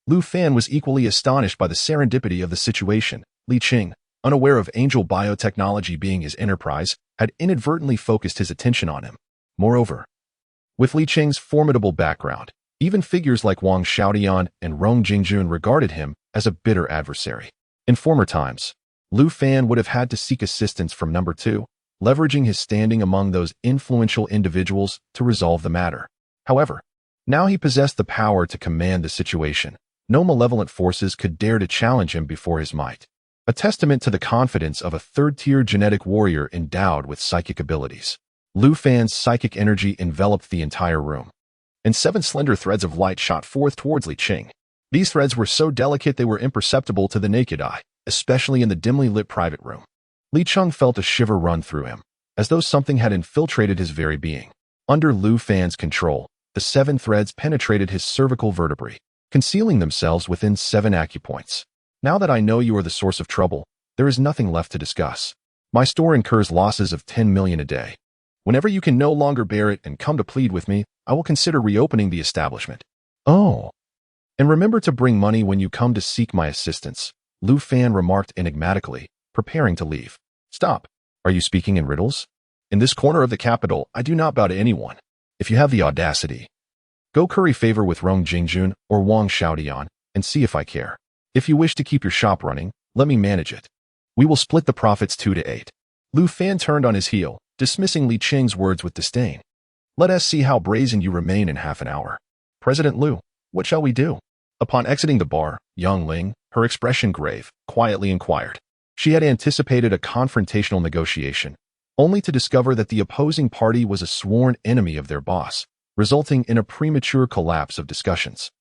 Lu Fan was equally astonished by the serendipity of the situation. Li Cheng, unaware of Angel Biotechnology being his enterprise, had inadvertently focused his attention on him. Moreover, with Li Cheng's formidable background, even figures like Wang Xiaotian and Rong Jingjun regarded him as a bitter adversary. In former times, Lu Fan would have had to seek assistance from number 2, leveraging his standing among those influential individuals to resolve the matter. However, now he possessed the power to command the situation. No malevolent forces could dare to challenge him before his might. A testament to the confidence of a 3rd-tier genetic warrior endowed with psychic abilities. Lu Fan's psychic energy enveloped the entire room, and 7 slender threads of light shot forth towards Li Cheng. These threads were so delicate they were imperceptible to the naked eye, especially in the dimly lit private room. Li Cheng felt a shiver run through him, as though something had infiltrated his very being. Under Lu Fan's control, the 7 threads penetrated his cervical vertebrae, concealing themselves within 7 acupoints. Now that I know you are the source of trouble, there is nothing left to discuss. My store incurs losses of 10 million a day. Whenever you can no longer bear it and come to plead with me, I will consider reopening the establishment. And remember to bring money when you come to seek my assistance, Lu Fan remarked enigmatically, preparing to leave. Stop. Are you speaking in riddles? In this corner of the capital, I do not bow to anyone. If you have the audacity, go curry favor with Rong Jingjun or Wang Xiaotian and see if I care. If you wish to keep your shop running, let me manage it. We will split the profits 2 to 8. Lu Fan turned on his heel, dismissing Li Cheng's words with disdain. Let us see how brazen you remain in half an hour. President Lu, what shall we do? Upon exiting the bar, Yang Ling, her expression grave, quietly inquired. She had anticipated a confrontational negotiation, only to discover that the opposing party was a sworn enemy of their boss, resulting in a premature collapse of discussions.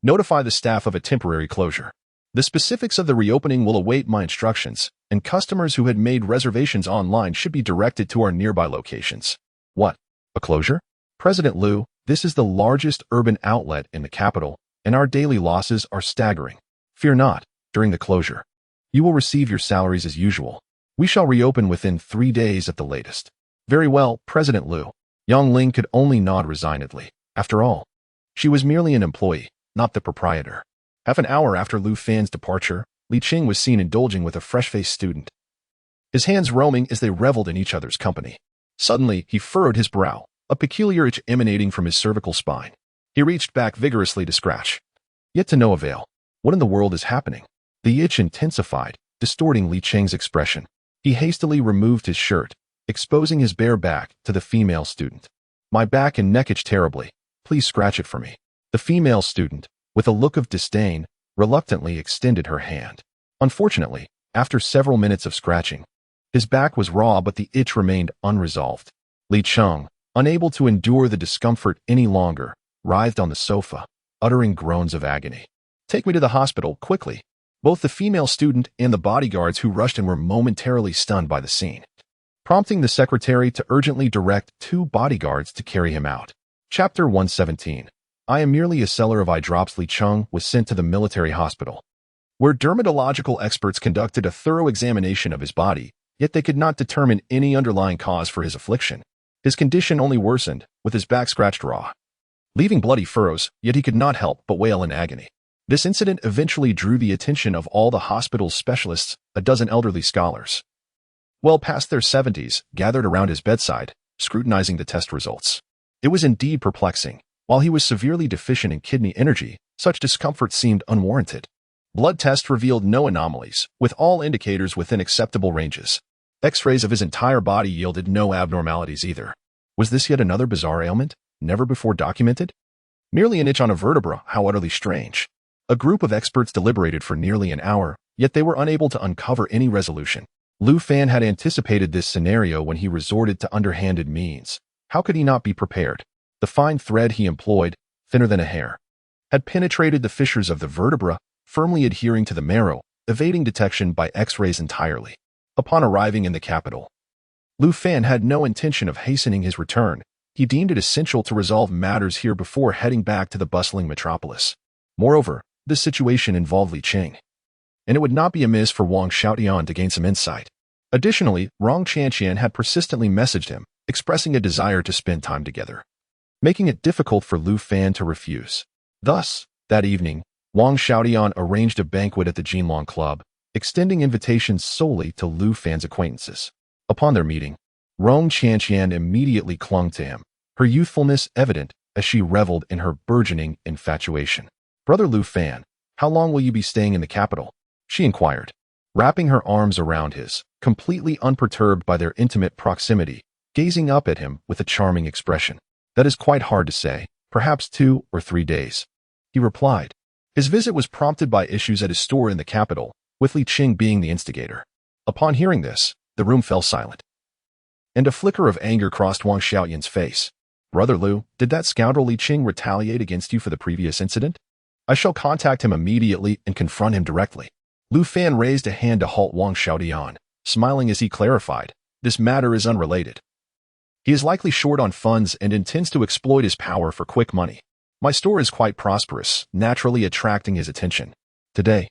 Notify the staff of a temporary closure. The specifics of the reopening will await my instructions, and customers who had made reservations online should be directed to our nearby locations. What? A closure? President Liu, this is the largest urban outlet in the capital, and our daily losses are staggering. Fear not, during the closure. You will receive your salaries as usual. We shall reopen within 3 days at the latest. Very well, President Liu. Yang Ling could only nod resignedly. After all, she was merely an employee, not the proprietor. Half an hour after Lu Fan's departure, Li Qing was seen indulging with a fresh-faced student, his hands roaming as they reveled in each other's company. Suddenly, he furrowed his brow, a peculiar itch emanating from his cervical spine. He reached back vigorously to scratch. Yet to no avail. What in the world is happening? The itch intensified, distorting Li Qing's expression. He hastily removed his shirt, exposing his bare back to the female student. My back and neck itch terribly. Please scratch it for me. The female student, with a look of disdain, reluctantly extended her hand. Unfortunately, after several minutes of scratching, his back was raw but the itch remained unresolved. Li Qing, unable to endure the discomfort any longer, writhed on the sofa, uttering groans of agony. Take me to the hospital, quickly. Both the female student and the bodyguards who rushed in were momentarily stunned by the scene, prompting the secretary to urgently direct 2 bodyguards to carry him out. Chapter 117. I am merely a seller of eye drops. Li Qing was sent to the military hospital, where dermatological experts conducted a thorough examination of his body, yet they could not determine any underlying cause for his affliction. His condition only worsened, with his back scratched raw, leaving bloody furrows, yet he could not help but wail in agony. This incident eventually drew the attention of all the hospital's specialists, a dozen elderly scholars, well past their 70s, gathered around his bedside, scrutinizing the test results. It was indeed perplexing. While he was severely deficient in kidney energy, such discomfort seemed unwarranted. Blood tests revealed no anomalies, with all indicators within acceptable ranges. X-rays of his entire body yielded no abnormalities either. Was this yet another bizarre ailment, never before documented? Merely an itch on a vertebra, how utterly strange. A group of experts deliberated for nearly an hour, yet they were unable to uncover any resolution. Lu Fan had anticipated this scenario when he resorted to underhanded means. How could he not be prepared? The fine thread he employed, thinner than a hair, had penetrated the fissures of the vertebra, firmly adhering to the marrow, evading detection by X-rays entirely. Upon arriving in the capital, Lu Fan had no intention of hastening his return. He deemed it essential to resolve matters here before heading back to the bustling metropolis. Moreover, this situation involved Li Qing, and it would not be amiss for Wang Xiaotian to gain some insight. Additionally, Rong Chanqian had persistently messaged him, expressing a desire to spend time together, making it difficult for Lu Fan to refuse. Thus, that evening, Wang Xiaotian arranged a banquet at the Jinlong Club, extending invitations solely to Lu Fan's acquaintances. Upon their meeting, Rong Chanqian immediately clung to him, her youthfulness evident as she reveled in her burgeoning infatuation. Brother Lu Fan, how long will you be staying in the capital? She inquired, wrapping her arms around his, completely unperturbed by their intimate proximity, gazing up at him with a charming expression. That is quite hard to say, perhaps 2 or 3 days, he replied. His visit was prompted by issues at his store in the capital, with Li Qing being the instigator. Upon hearing this, the room fell silent, and a flicker of anger crossed Wang Xiaotian's face. Brother Lu, did that scoundrel Li Qing retaliate against you for the previous incident? I shall contact him immediately and confront him directly. Lu Fan raised a hand to halt Wang Xiaotian, smiling as he clarified, this matter is unrelated. He is likely short on funds and intends to exploit his power for quick money. My store is quite prosperous, naturally attracting his attention. Today,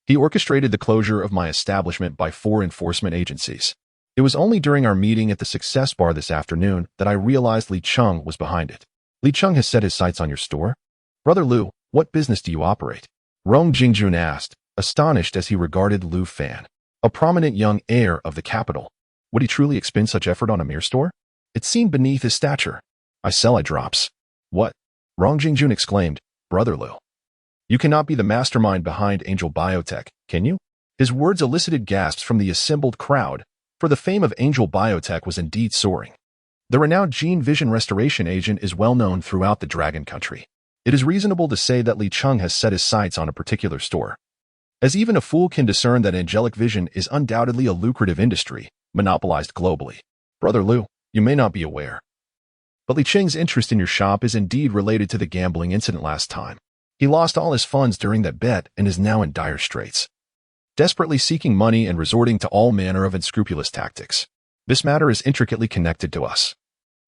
he orchestrated the closure of my establishment by 4 enforcement agencies. It was only during our meeting at the Success Bar this afternoon that I realized Li Qing was behind it. Li Qing has set his sights on your store? Brother Lu, what business do you operate? Rong Jingjun asked, astonished as he regarded Lu Fan, a prominent young heir of the capital. Would he truly expend such effort on a mere store? It seemed beneath his stature. I sell eye drops. What? Rong Jingjun exclaimed, Brother Lu, you cannot be the mastermind behind Angel Biotech, can you? His words elicited gasps from the assembled crowd, for the fame of Angel Biotech was indeed soaring. The renowned gene vision restoration agent is well known throughout the Dragon Country. It is reasonable to say that Li Qing has set his sights on a particular store, as even a fool can discern that angelic vision is undoubtedly a lucrative industry, monopolized globally. Brother Lu, you may not be aware, but Li Qing's interest in your shop is indeed related to the gambling incident last time. He lost all his funds during that bet and is now in dire straits, desperately seeking money and resorting to all manner of unscrupulous tactics. This matter is intricately connected to us.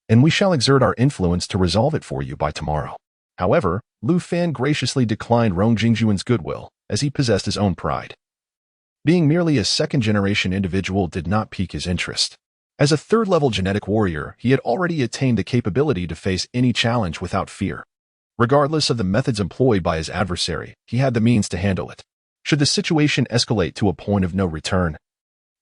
and we shall exert our influence to resolve it for you by tomorrow. However, Lu Fan graciously declined Rong Jingjuan's goodwill, as he possessed his own pride. Being merely a second-generation individual did not pique his interest. As a third-level genetic warrior, he had already attained the capability to face any challenge without fear. Regardless of the methods employed by his adversary, he had the means to handle it. Should the situation escalate to a point of no return,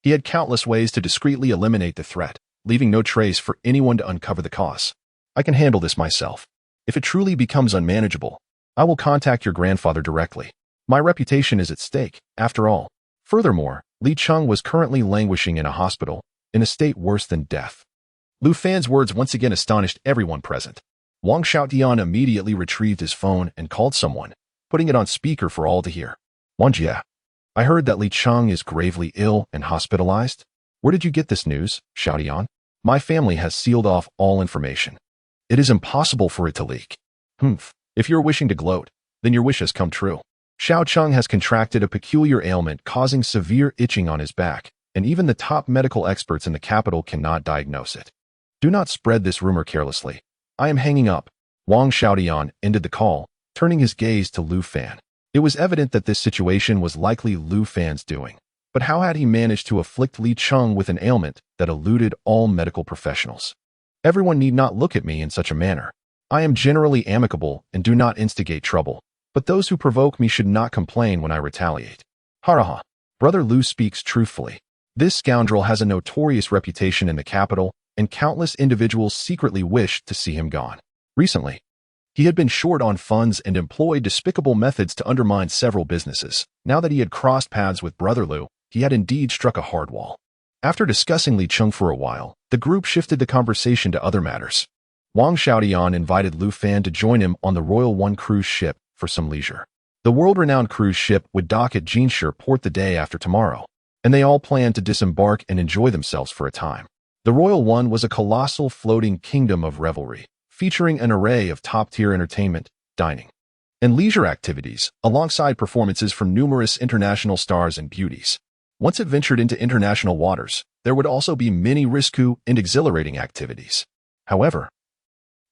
he had countless ways to discreetly eliminate the threat, leaving no trace for anyone to uncover the cause. I can handle this myself. If it truly becomes unmanageable, I will contact your grandfather directly. My reputation is at stake, after all. Furthermore, Li Cheng was currently languishing in a hospital, in a state worse than death. Lu Fan's words once again astonished everyone present. Wang Xiaotian immediately retrieved his phone and called someone, putting it on speaker for all to hear. Wang Jia, I heard that Li Cheng is gravely ill and hospitalized. Where did you get this news, Xiaotian? My family has sealed off all information. It is impossible for it to leak. If you're wishing to gloat, then your wish has come true. Xiao Cheng has contracted a peculiar ailment causing severe itching on his back, and even the top medical experts in the capital cannot diagnose it. Do not spread this rumor carelessly. I am hanging up. Wang Xiaotian ended the call, turning his gaze to Lu Fan. It was evident that this situation was likely Lu Fan's doing. But how had he managed to afflict Li Cheng with an ailment that eluded all medical professionals? Everyone need not look at me in such a manner. I am generally amicable and do not instigate trouble, but those who provoke me should not complain when I retaliate. Haraha. Brother Lu speaks truthfully. This scoundrel has a notorious reputation in the capital, and countless individuals secretly wished to see him gone. Recently, he had been short on funds and employed despicable methods to undermine several businesses. Now that he had crossed paths with Brother Lu, he had indeed struck a hard wall. After discussing Li Cheng for a while, the group shifted the conversation to other matters. Wang Xiaotian invited Lu Fan to join him on the Royal One cruise ship for some leisure. The world-renowned cruise ship would dock at Jinshi port the day after tomorrow, and they all planned to disembark and enjoy themselves for a time. The Royal One was a colossal floating kingdom of revelry, featuring an array of top-tier entertainment, dining, and leisure activities, alongside performances from numerous international stars and beauties. Once it ventured into international waters, there would also be many risky and exhilarating activities. However,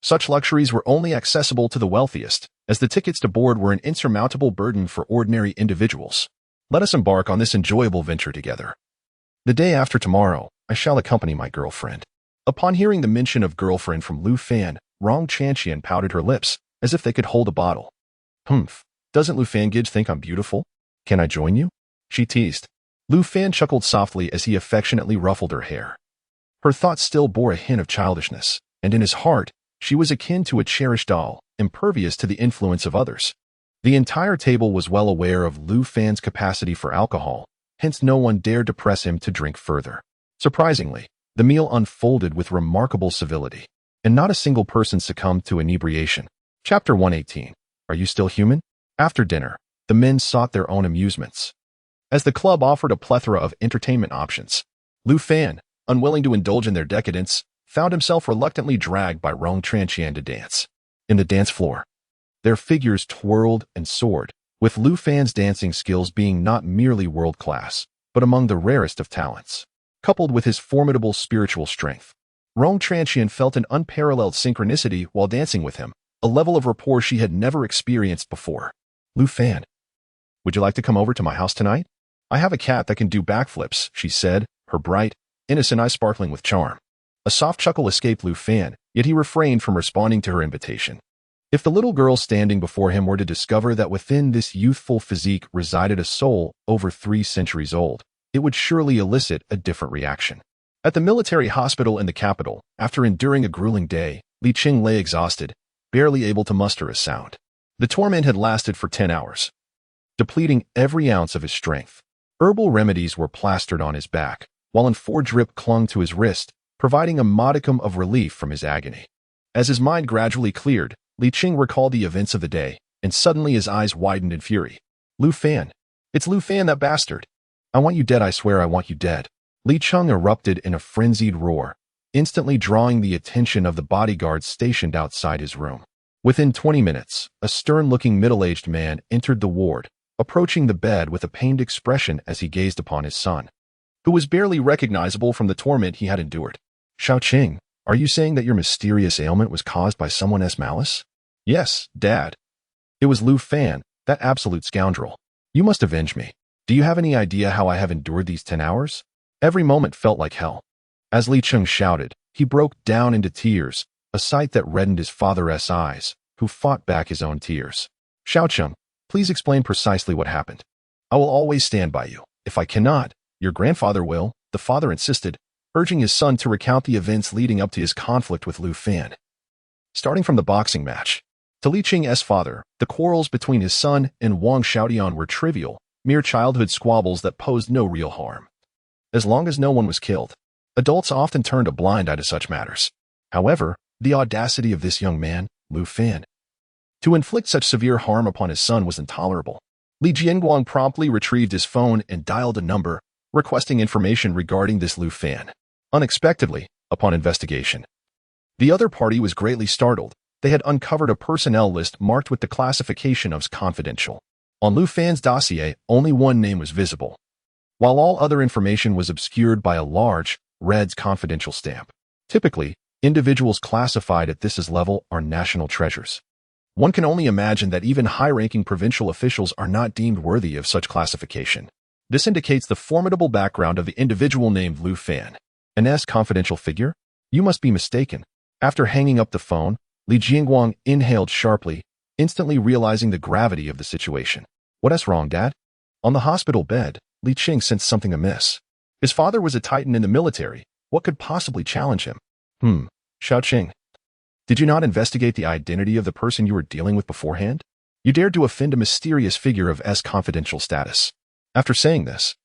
such luxuries were only accessible to the wealthiest, as the tickets to board were an insurmountable burden for ordinary individuals. Let us embark on this enjoyable venture together. The day after tomorrow, I shall accompany my girlfriend. Upon hearing the mention of girlfriend from Lu Fan, Rong Chanqian pouted her lips, as if they could hold a bottle. Doesn't Lu Fangij think I'm beautiful? Can I join you? She teased. Lu Fan chuckled softly as he affectionately ruffled her hair. Her thoughts still bore a hint of childishness, and in his heart, she was akin to a cherished doll, impervious to the influence of others. The entire table was well aware of Lu Fan's capacity for alcohol, hence no one dared to press him to drink further. Surprisingly, the meal unfolded with remarkable civility, and not a single person succumbed to inebriation. Chapter 118. Are you still human? After dinner, the men sought their own amusements. As the club offered a plethora of entertainment options, Lu Fan, unwilling to indulge in their decadence, found himself reluctantly dragged by Rong Chanqian to dance. In the dance floor, their figures twirled and soared, with Lu Fan's dancing skills being not merely world-class, but among the rarest of talents. Coupled with his formidable spiritual strength, Rong Chanqian felt an unparalleled synchronicity while dancing with him, a level of rapport she had never experienced before. Lu Fan, would you like to come over to my house tonight? I have a cat that can do backflips, she said, her bright, innocent eyes sparkling with charm. A soft chuckle escaped Lu Fan, yet he refrained from responding to her invitation. If the little girl standing before him were to discover that within this youthful physique resided a soul over 3 centuries old, it would surely elicit a different reaction. At the military hospital in the capital, after enduring a grueling day, Li Cheng lay exhausted, barely able to muster a sound. The torment had lasted for 10 hours, depleting every ounce of his strength. Herbal remedies were plastered on his back, while an 4-drip clung to his wrist, providing a modicum of relief from his agony. As his mind gradually cleared, Li Cheng recalled the events of the day, and suddenly his eyes widened in fury. Lu Fan. It's Lu Fan, that bastard. I want you dead, I swear I want you dead. Li Cheng erupted in a frenzied roar, instantly drawing the attention of the bodyguards stationed outside his room. Within 20 minutes, a stern-looking middle-aged man entered the ward, approaching the bed with a pained expression as he gazed upon his son, who was barely recognizable from the torment he had endured. Xiao Qing, Are you saying that your mysterious ailment was caused by someone's malice? Yes, Dad. It was Lu Fan, that absolute scoundrel. You must avenge me. Do you have any idea how I have endured these 10 hours? Every moment felt like hell. As Li Cheng shouted, he broke down into tears, a sight that reddened his father's eyes, who fought back his own tears. Xiaocheng, please explain precisely what happened. I will always stand by you. If I cannot, your grandfather will, the father insisted, urging his son to recount the events leading up to his conflict with Lu Fan. Starting from the boxing match. To Li Cheng's father, the quarrels between his son and Wang Xiaodian were trivial, mere childhood squabbles that posed no real harm. As long as no one was killed, adults often turned a blind eye to such matters. However, the audacity of this young man, Lu Fan, to inflict such severe harm upon his son was intolerable. Li Jianguang promptly retrieved his phone and dialed a number, requesting information regarding this Lu Fan. Unexpectedly, upon investigation, the other party was greatly startled. They had uncovered a personnel list marked with the classification of confidential. On Lu Fan's dossier, only one name was visible, while all other information was obscured by a large, red confidential stamp. Typically, individuals classified at this level are national treasures. One can only imagine that even high-ranking provincial officials are not deemed worthy of such classification. This indicates the formidable background of the individual named Lu Fan. An confidential figure? You must be mistaken. After hanging up the phone, Li Jianguang inhaled sharply, instantly realizing the gravity of the situation. What's wrong, Dad? On the hospital bed, Li Cheng sensed something amiss. His father was a titan in the military. What could possibly challenge him? Xiaocheng, did you not investigate the identity of the person you were dealing with beforehand? You dared to offend a mysterious figure of confidential status. After saying this,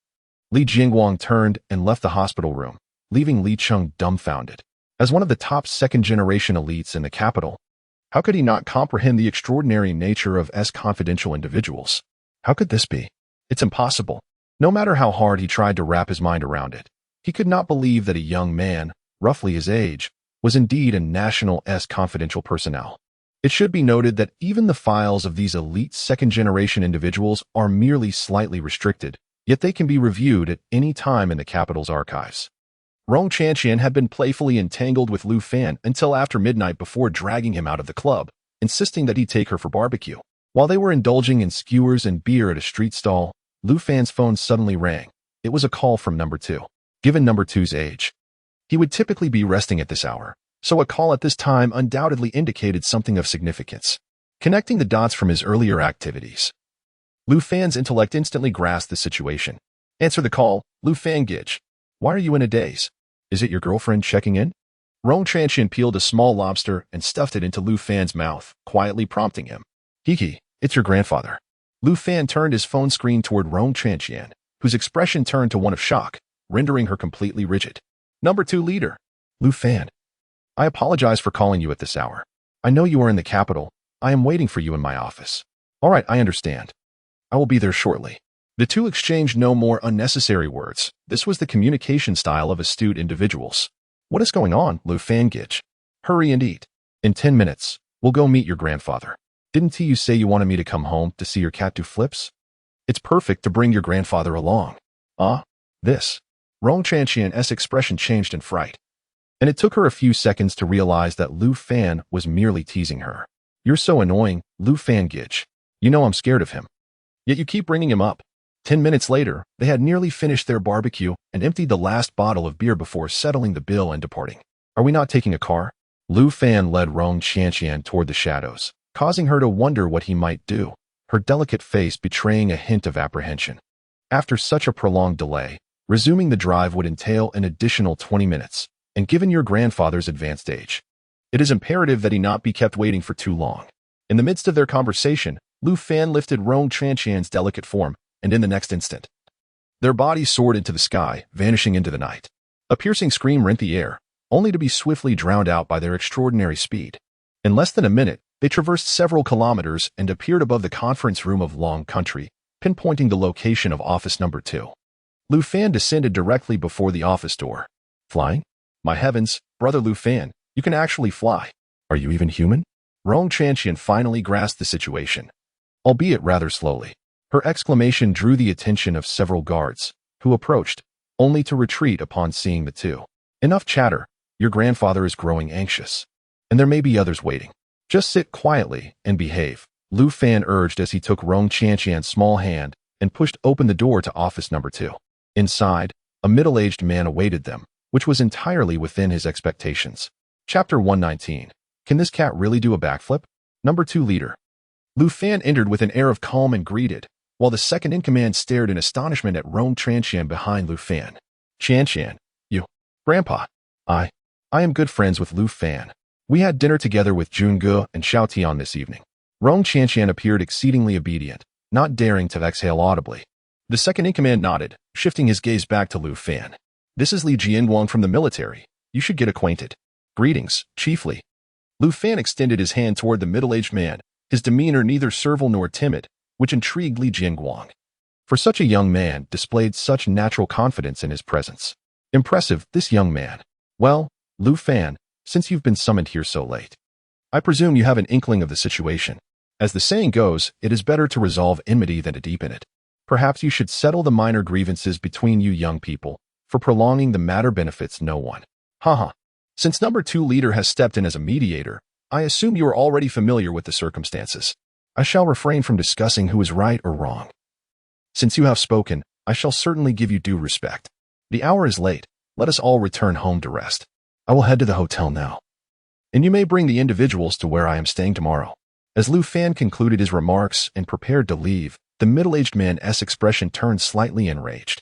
Li Jianguang turned and left the hospital room, leaving Li Cheng dumbfounded. As one of the top second-generation elites in the capital, how could he not comprehend the extraordinary nature of confidential individuals? How could this be? It's impossible. No matter how hard he tried to wrap his mind around it, he could not believe that a young man, roughly his age, was indeed a national confidential personnel. It should be noted that even the files of these elite second-generation individuals are merely slightly restricted, yet they can be reviewed at any time in the capital's archives. Rong Chanqian had been playfully entangled with Lu Fan until after midnight before dragging him out of the club, insisting that he take her for barbecue. While they were indulging in skewers and beer at a street stall, Lu Fan's phone suddenly rang. It was a call from number 2. Given number 2's age, he would typically be resting at this hour, so a call at this time undoubtedly indicated something of significance. Connecting the dots from his earlier activities, Lu Fan's intellect instantly grasped the situation. Answer the call, Lu Fan Gidge. Why are you in a daze? Is it your girlfriend checking in? Rong Chanqian peeled a small lobster and stuffed it into Lu Fan's mouth, quietly prompting him. Kiki, it's your grandfather. Lu Fan turned his phone screen toward Rong Chanqian, whose expression turned to one of shock, rendering her completely rigid. Number 2 leader. Lu Fan. I apologize for calling you at this hour. I know you are in the capital. I am waiting for you in my office. All right, I understand. I will be there shortly. The two exchanged no more unnecessary words. This was the communication style of astute individuals. What is going on, Lu Fan Gidge? Hurry and eat. In 10 minutes, we'll go meet your grandfather. Didn't you say you wanted me to come home to see your cat do flips? It's perfect to bring your grandfather along. This. Rong Chanqian's expression changed in fright, and it took her a few seconds to realize that Lu Fan was merely teasing her. You're so annoying, Lu Fan Gidge. You know I'm scared of him. Yet you keep bringing him up. 10 minutes later, they had nearly finished their barbecue and emptied the last bottle of beer before settling the bill and departing. Are we not taking a car? Lu Fan led Rong Chanqian toward the shadows, causing her to wonder what he might do, her delicate face betraying a hint of apprehension. After such a prolonged delay, resuming the drive would entail an additional 20 minutes, and given your grandfather's advanced age, it is imperative that he not be kept waiting for too long. In the midst of their conversation, Lu Fan lifted Rong Chanqian's delicate form, and in the next instant, their bodies soared into the sky, vanishing into the night. A piercing scream rent the air, only to be swiftly drowned out by their extraordinary speed. In less than a minute, they traversed several kilometers and appeared above the conference room of Long Country, pinpointing the location of office number 2. Lu Fan descended directly before the office door. Flying? My heavens, brother Lu Fan, you can actually fly. Are you even human? Rong Chanqian finally grasped the situation, albeit rather slowly. Her exclamation drew the attention of several guards, who approached, only to retreat upon seeing the two. Enough chatter. Your grandfather is growing anxious. And there may be others waiting. Just sit quietly and behave, Lu Fan urged as he took Rong Chanqian's small hand and pushed open the door to office number 2. Inside, a middle-aged man awaited them, which was entirely within his expectations. Chapter 119. Can this cat really do a backflip? Number 2 leader. Lu Fan entered with an air of calm and greeted, while the second-in-command stared in astonishment at Rong Chanqian behind Lu Fan. Chanqian, you. Grandpa. I am good friends with Lu Fan. We had dinner together with Junge and Xiao Tian this evening. Rong Chanqian appeared exceedingly obedient, not daring to exhale audibly. The second-in-command nodded, shifting his gaze back to Lu Fan. This is Li Jianguang from the military. You should get acquainted. Greetings, Chief Li. Lu Fan extended his hand toward the middle-aged man, his demeanor neither servile nor timid, which intrigued Li Jianguang. For such a young man, displayed such natural confidence in his presence. Impressive, this young man. Well, Lu Fan, since you've been summoned here so late, I presume you have an inkling of the situation. As the saying goes, it is better to resolve enmity than to deepen it. Perhaps you should settle the minor grievances between you young people, for prolonging the matter benefits no one. Haha. Since number 2 leader has stepped in as a mediator, I assume you are already familiar with the circumstances. I shall refrain from discussing who is right or wrong. Since you have spoken, I shall certainly give you due respect. The hour is late. Let us all return home to rest. I will head to the hotel now. And you may bring the individuals to where I am staying tomorrow. As Lu Fan concluded his remarks and prepared to leave, the middle-aged man's expression turned slightly enraged.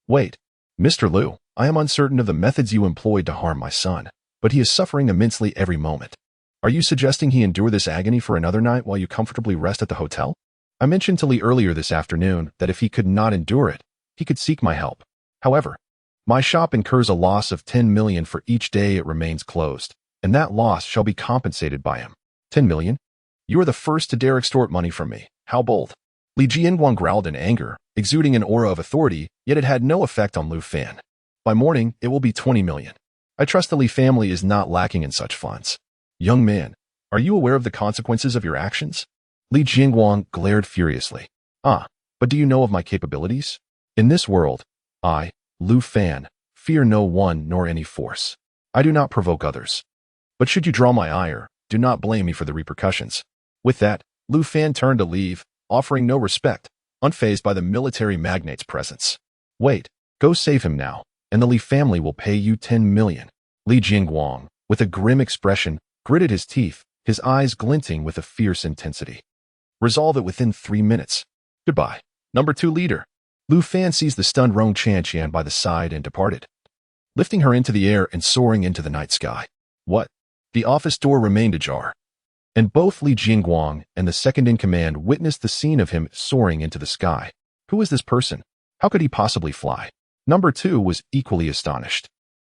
Wait, Mr. Lu, I am uncertain of the methods you employed to harm my son, but he is suffering immensely every moment. Are you suggesting he endure this agony for another night while you comfortably rest at the hotel? I mentioned to Li earlier this afternoon that if he could not endure it, he could seek my help. However, my shop incurs a loss of 10 million for each day it remains closed, and that loss shall be compensated by him. 10 million? You are the first to dare extort money from me. How bold. Li Jianguang growled in anger, exuding an aura of authority, yet it had no effect on Lu Fan. By morning, it will be 20 million. I trust the Li family is not lacking in such funds. Young man, are you aware of the consequences of your actions? Li Jianguang glared furiously. But do you know of my capabilities? In this world, I, Lu Fan, fear no one nor any force. I do not provoke others. But should you draw my ire, do not blame me for the repercussions. With that, Lu Fan turned to leave, offering no respect, unfazed by the military magnate's presence. Wait, go save him now, and the Li family will pay you 10 million. Li Jianguang, with a grim expression, gritted his teeth, his eyes glinting with a fierce intensity. Resolve it within 3 minutes. Goodbye. Number 2 leader. Lu Fan seized the stunned Rong Chanqian by the side and departed, lifting her into the air and soaring into the night sky. What? The office door remained ajar, and both Li Jianguang and the second-in-command witnessed the scene of him soaring into the sky. Who is this person? How could he possibly fly? Number 2 was equally astonished.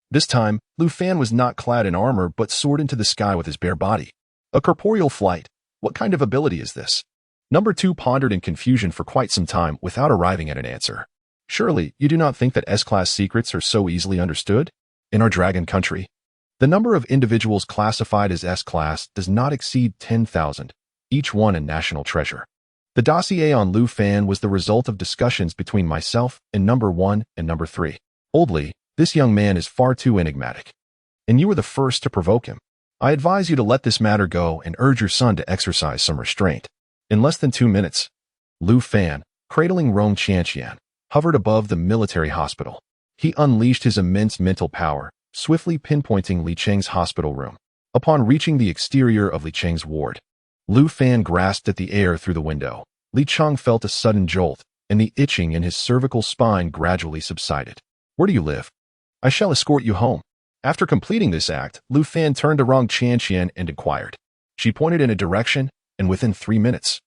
This time, Lu Fan was not clad in armor but soared into the sky with his bare body. A corporeal flight. What kind of ability is this? Number 2 pondered in confusion for quite some time without arriving at an answer. Surely, you do not think that S-class secrets are so easily understood? In our dragon country, the number of individuals classified as S-class does not exceed 10,000, each one a national treasure. The dossier on Lu Fan was the result of discussions between myself and number 1 and number 3. Oldly, this young man is far too enigmatic. And you were the first to provoke him. I advise you to let this matter go and urge your son to exercise some restraint. In less than 2 minutes, Lu Fan, cradling Rong Chanqian, hovered above the military hospital. He unleashed his immense mental power, swiftly pinpointing Li Cheng's hospital room. Upon reaching the exterior of Li Cheng's ward, Lu Fan grasped at the air through the window. Li Cheng felt a sudden jolt, and the itching in his cervical spine gradually subsided. Where do you live? I shall escort you home. After completing this act, Lu Fan turned to Rong Chanqian and inquired. She pointed in a direction, and within 3 minutes,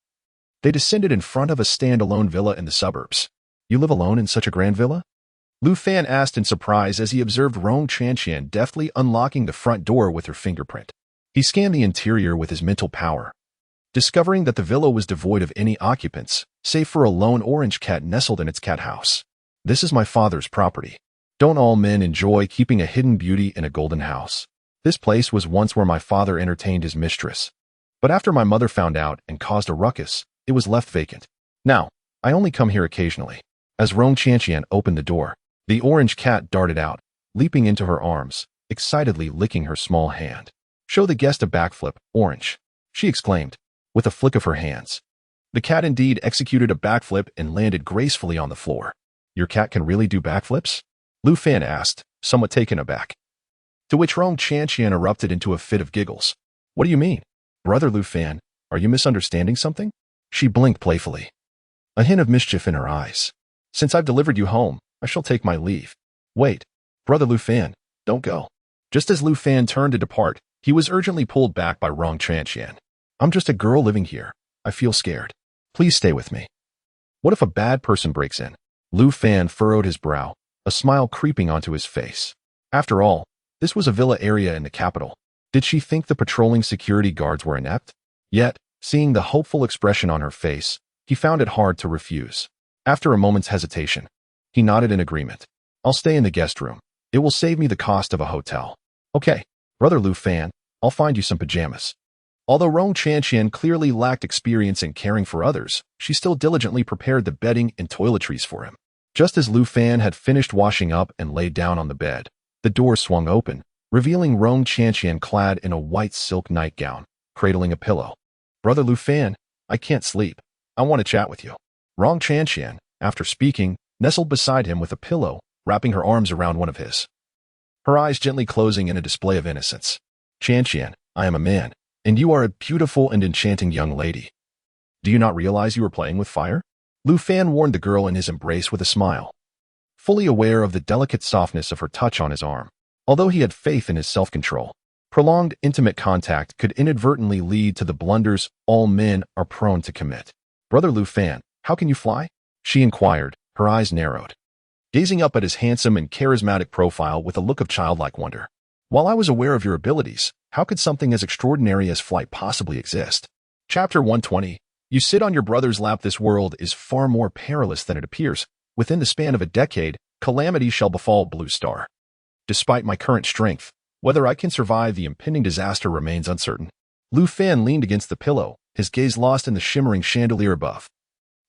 they descended in front of a standalone villa in the suburbs. You live alone in such a grand villa? Lu Fan asked in surprise as he observed Rong Chanqian deftly unlocking the front door with her fingerprint. He scanned the interior with his mental power, discovering that the villa was devoid of any occupants, save for a lone orange cat nestled in its cat house. This is my father's property. Don't all men enjoy keeping a hidden beauty in a golden house? This place was once where my father entertained his mistress. But after my mother found out and caused a ruckus, it was left vacant. Now, I only come here occasionally. As Rong Chanqian opened the door, the orange cat darted out, leaping into her arms, excitedly licking her small hand. Show the guest a backflip, orange, she exclaimed, with a flick of her hands. The cat indeed executed a backflip and landed gracefully on the floor. Your cat can really do backflips? Lu Fan asked, somewhat taken aback. To which Rong Chanqian erupted into a fit of giggles. What do you mean? Brother Lu Fan, are you misunderstanding something? She blinked playfully, a hint of mischief in her eyes. Since I've delivered you home, I shall take my leave. Wait, Brother Lu Fan, don't go. Just as Lu Fan turned to depart, he was urgently pulled back by Rong Chanqian. I'm just a girl living here. I feel scared. Please stay with me. What if a bad person breaks in? Lu Fan furrowed his brow, a smile creeping onto his face. After all, this was a villa area in the capital. Did she think the patrolling security guards were inept? Yet, seeing the hopeful expression on her face, he found it hard to refuse. After a moment's hesitation, he nodded in agreement. I'll stay in the guest room. It will save me the cost of a hotel. Okay, Brother Lu Fan, I'll find you some pajamas. Although Rong Chanqian clearly lacked experience in caring for others, she still diligently prepared the bedding and toiletries for him. Just as Lu Fan had finished washing up and laid down on the bed, the door swung open, revealing Rong Chanqian clad in a white silk nightgown, cradling a pillow. Brother Lu Fan, I can't sleep. I want to chat with you. Rong Chanqian, after speaking, nestled beside him with a pillow, wrapping her arms around one of his. Her eyes gently closing in a display of innocence. Chanqian, I am a man, and you are a beautiful and enchanting young lady. Do you not realize you are playing with fire? Lu Fan warned the girl in his embrace with a smile, fully aware of the delicate softness of her touch on his arm. Although he had faith in his self-control, prolonged intimate contact could inadvertently lead to the blunders all men are prone to commit. Brother Lu Fan, how can you fly? She inquired, her eyes narrowed, gazing up at his handsome and charismatic profile with a look of childlike wonder. While I was aware of your abilities, how could something as extraordinary as flight possibly exist? Chapter 120. You sit on your brother's lap. This world is far more perilous than it appears. Within the span of a decade, calamity shall befall Blue Star. Despite my current strength, whether I can survive the impending disaster remains uncertain. Lu Fan leaned against the pillow, his gaze lost in the shimmering chandelier above.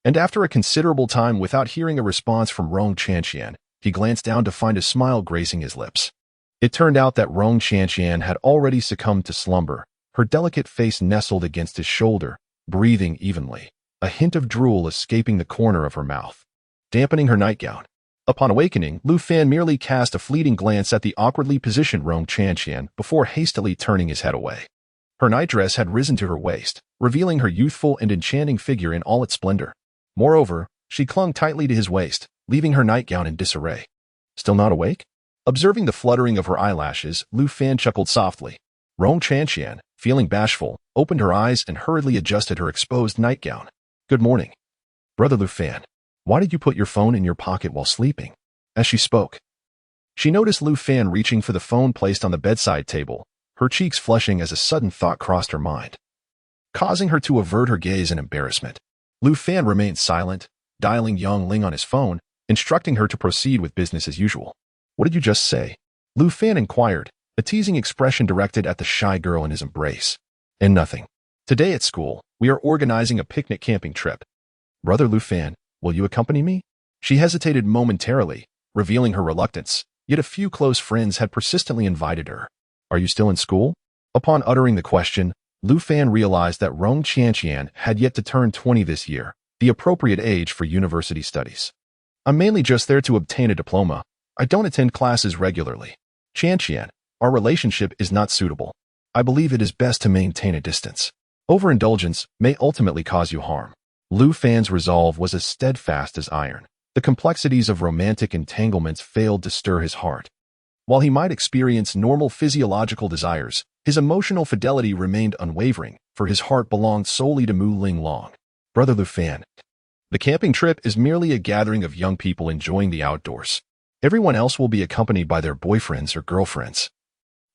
And after a considerable time without hearing a response from Rong Chanqian, he glanced down to find a smile gracing his lips. It turned out that Rong Chanqian had already succumbed to slumber, her delicate face nestled against his shoulder, breathing evenly, a hint of drool escaping the corner of her mouth, dampening her nightgown. Upon awakening, Lu Fan merely cast a fleeting glance at the awkwardly positioned Rong Chanqian before hastily turning his head away. Her nightdress had risen to her waist, revealing her youthful and enchanting figure in all its splendor. Moreover, she clung tightly to his waist, leaving her nightgown in disarray. Still not awake? Observing the fluttering of her eyelashes, Lu Fan chuckled softly. Rong Chanqian, feeling bashful, opened her eyes and hurriedly adjusted her exposed nightgown. Good morning. Brother Lu Fan, why did you put your phone in your pocket while sleeping? As she spoke, she noticed Lu Fan reaching for the phone placed on the bedside table, her cheeks flushing as a sudden thought crossed her mind, causing her to avert her gaze in embarrassment. Lu Fan remained silent, dialing Yang Ling on his phone, instructing her to proceed with business as usual. What did you just say? Lu Fan inquired, a teasing expression directed at the shy girl in his embrace. And nothing. Today at school, we are organizing a picnic camping trip. Brother Lu Fan, will you accompany me? She hesitated momentarily, revealing her reluctance, yet a few close friends had persistently invited her. Are you still in school? Upon uttering the question, Lu Fan realized that Rong Chanqian had yet to turn 20 this year, the appropriate age for university studies. I'm mainly just there to obtain a diploma. I don't attend classes regularly. Chanqian, our relationship is not suitable. I believe it is best to maintain a distance. Overindulgence may ultimately cause you harm. Lu Fan's resolve was as steadfast as iron. The complexities of romantic entanglements failed to stir his heart. While he might experience normal physiological desires, his emotional fidelity remained unwavering, for his heart belonged solely to Mu Ling Long. Brother Lu Fan, the camping trip is merely a gathering of young people enjoying the outdoors. Everyone else will be accompanied by their boyfriends or girlfriends.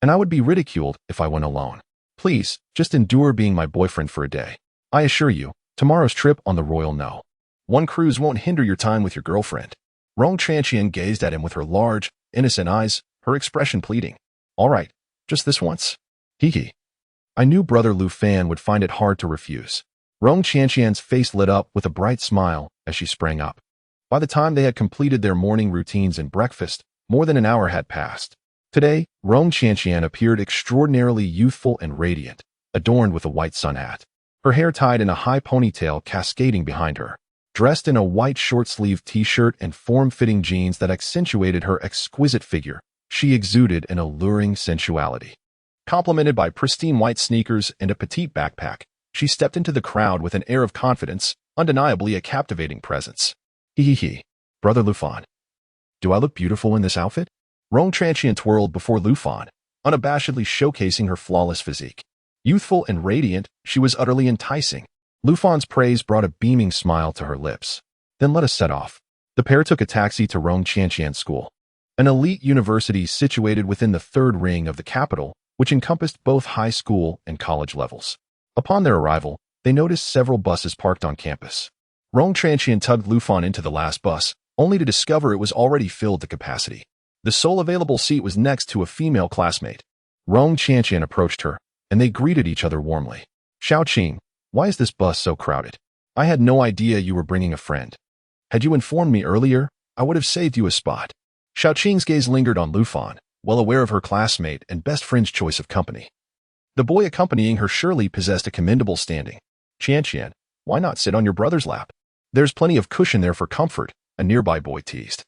And I would be ridiculed if I went alone. Please, just endure being my boyfriend for a day. I assure you, tomorrow's trip on the Royal No. One cruise won't hinder your time with your girlfriend. Rong Chanqian gazed at him with her large, innocent eyes, her expression pleading. All right, just this once. Hee. I knew Brother Lu Fan would find it hard to refuse. Rong Chanqian's face lit up with a bright smile as she sprang up. By the time they had completed their morning routines and breakfast, more than an hour had passed. Today, Rong Qianqian appeared extraordinarily youthful and radiant, adorned with a white sun hat, her hair tied in a high ponytail cascading behind her. Dressed in a white short-sleeved t-shirt and form-fitting jeans that accentuated her exquisite figure, she exuded an alluring sensuality. Complemented by pristine white sneakers and a petite backpack, she stepped into the crowd with an air of confidence, undeniably a captivating presence. Hee. Brother Lufan. Do I look beautiful in this outfit? Rong Qianqian twirled before Lufan, unabashedly showcasing her flawless physique. Youthful and radiant, she was utterly enticing. Lufan's praise brought a beaming smile to her lips. Then let us set off. The pair took a taxi to Rong Qianqian School, an elite university situated within the third ring of the capital, which encompassed both high school and college levels. Upon their arrival, they noticed several buses parked on campus. Rong Qianqian tugged Lufan into the last bus, only to discover it was already filled to capacity. The sole available seat was next to a female classmate. Rong Qianqian approached her, and they greeted each other warmly. Xiaoqing, why is this bus so crowded? I had no idea you were bringing a friend. Had you informed me earlier, I would have saved you a spot. Xiaoqing's gaze lingered on Lufan, well aware of her classmate and best friend's choice of company. The boy accompanying her surely possessed a commendable standing. Qianqian, why not sit on your brother's lap? There's plenty of cushion there for comfort, a nearby boy teased.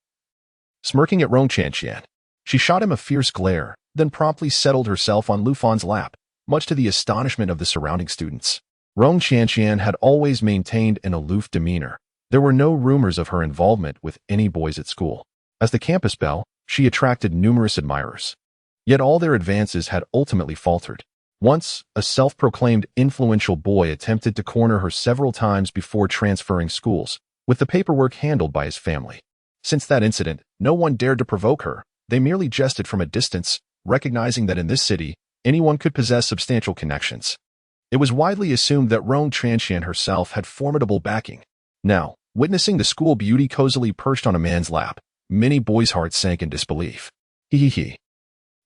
Smirking at Rong Qianqian, she shot him a fierce glare, then promptly settled herself on Lufan's lap, much to the astonishment of the surrounding students. Rong Qianqian had always maintained an aloof demeanor. There were no rumors of her involvement with any boys at school. As the campus belle, she attracted numerous admirers. Yet all their advances had ultimately faltered. Once, a self-proclaimed influential boy attempted to corner her several times before transferring schools, with the paperwork handled by his family. Since that incident, no one dared to provoke her. They merely jested from a distance, recognizing that in this city, anyone could possess substantial connections. It was widely assumed that Rong Qianqian herself had formidable backing. Now, witnessing the school beauty cozily perched on a man's lap, many boys' hearts sank in disbelief. Hee.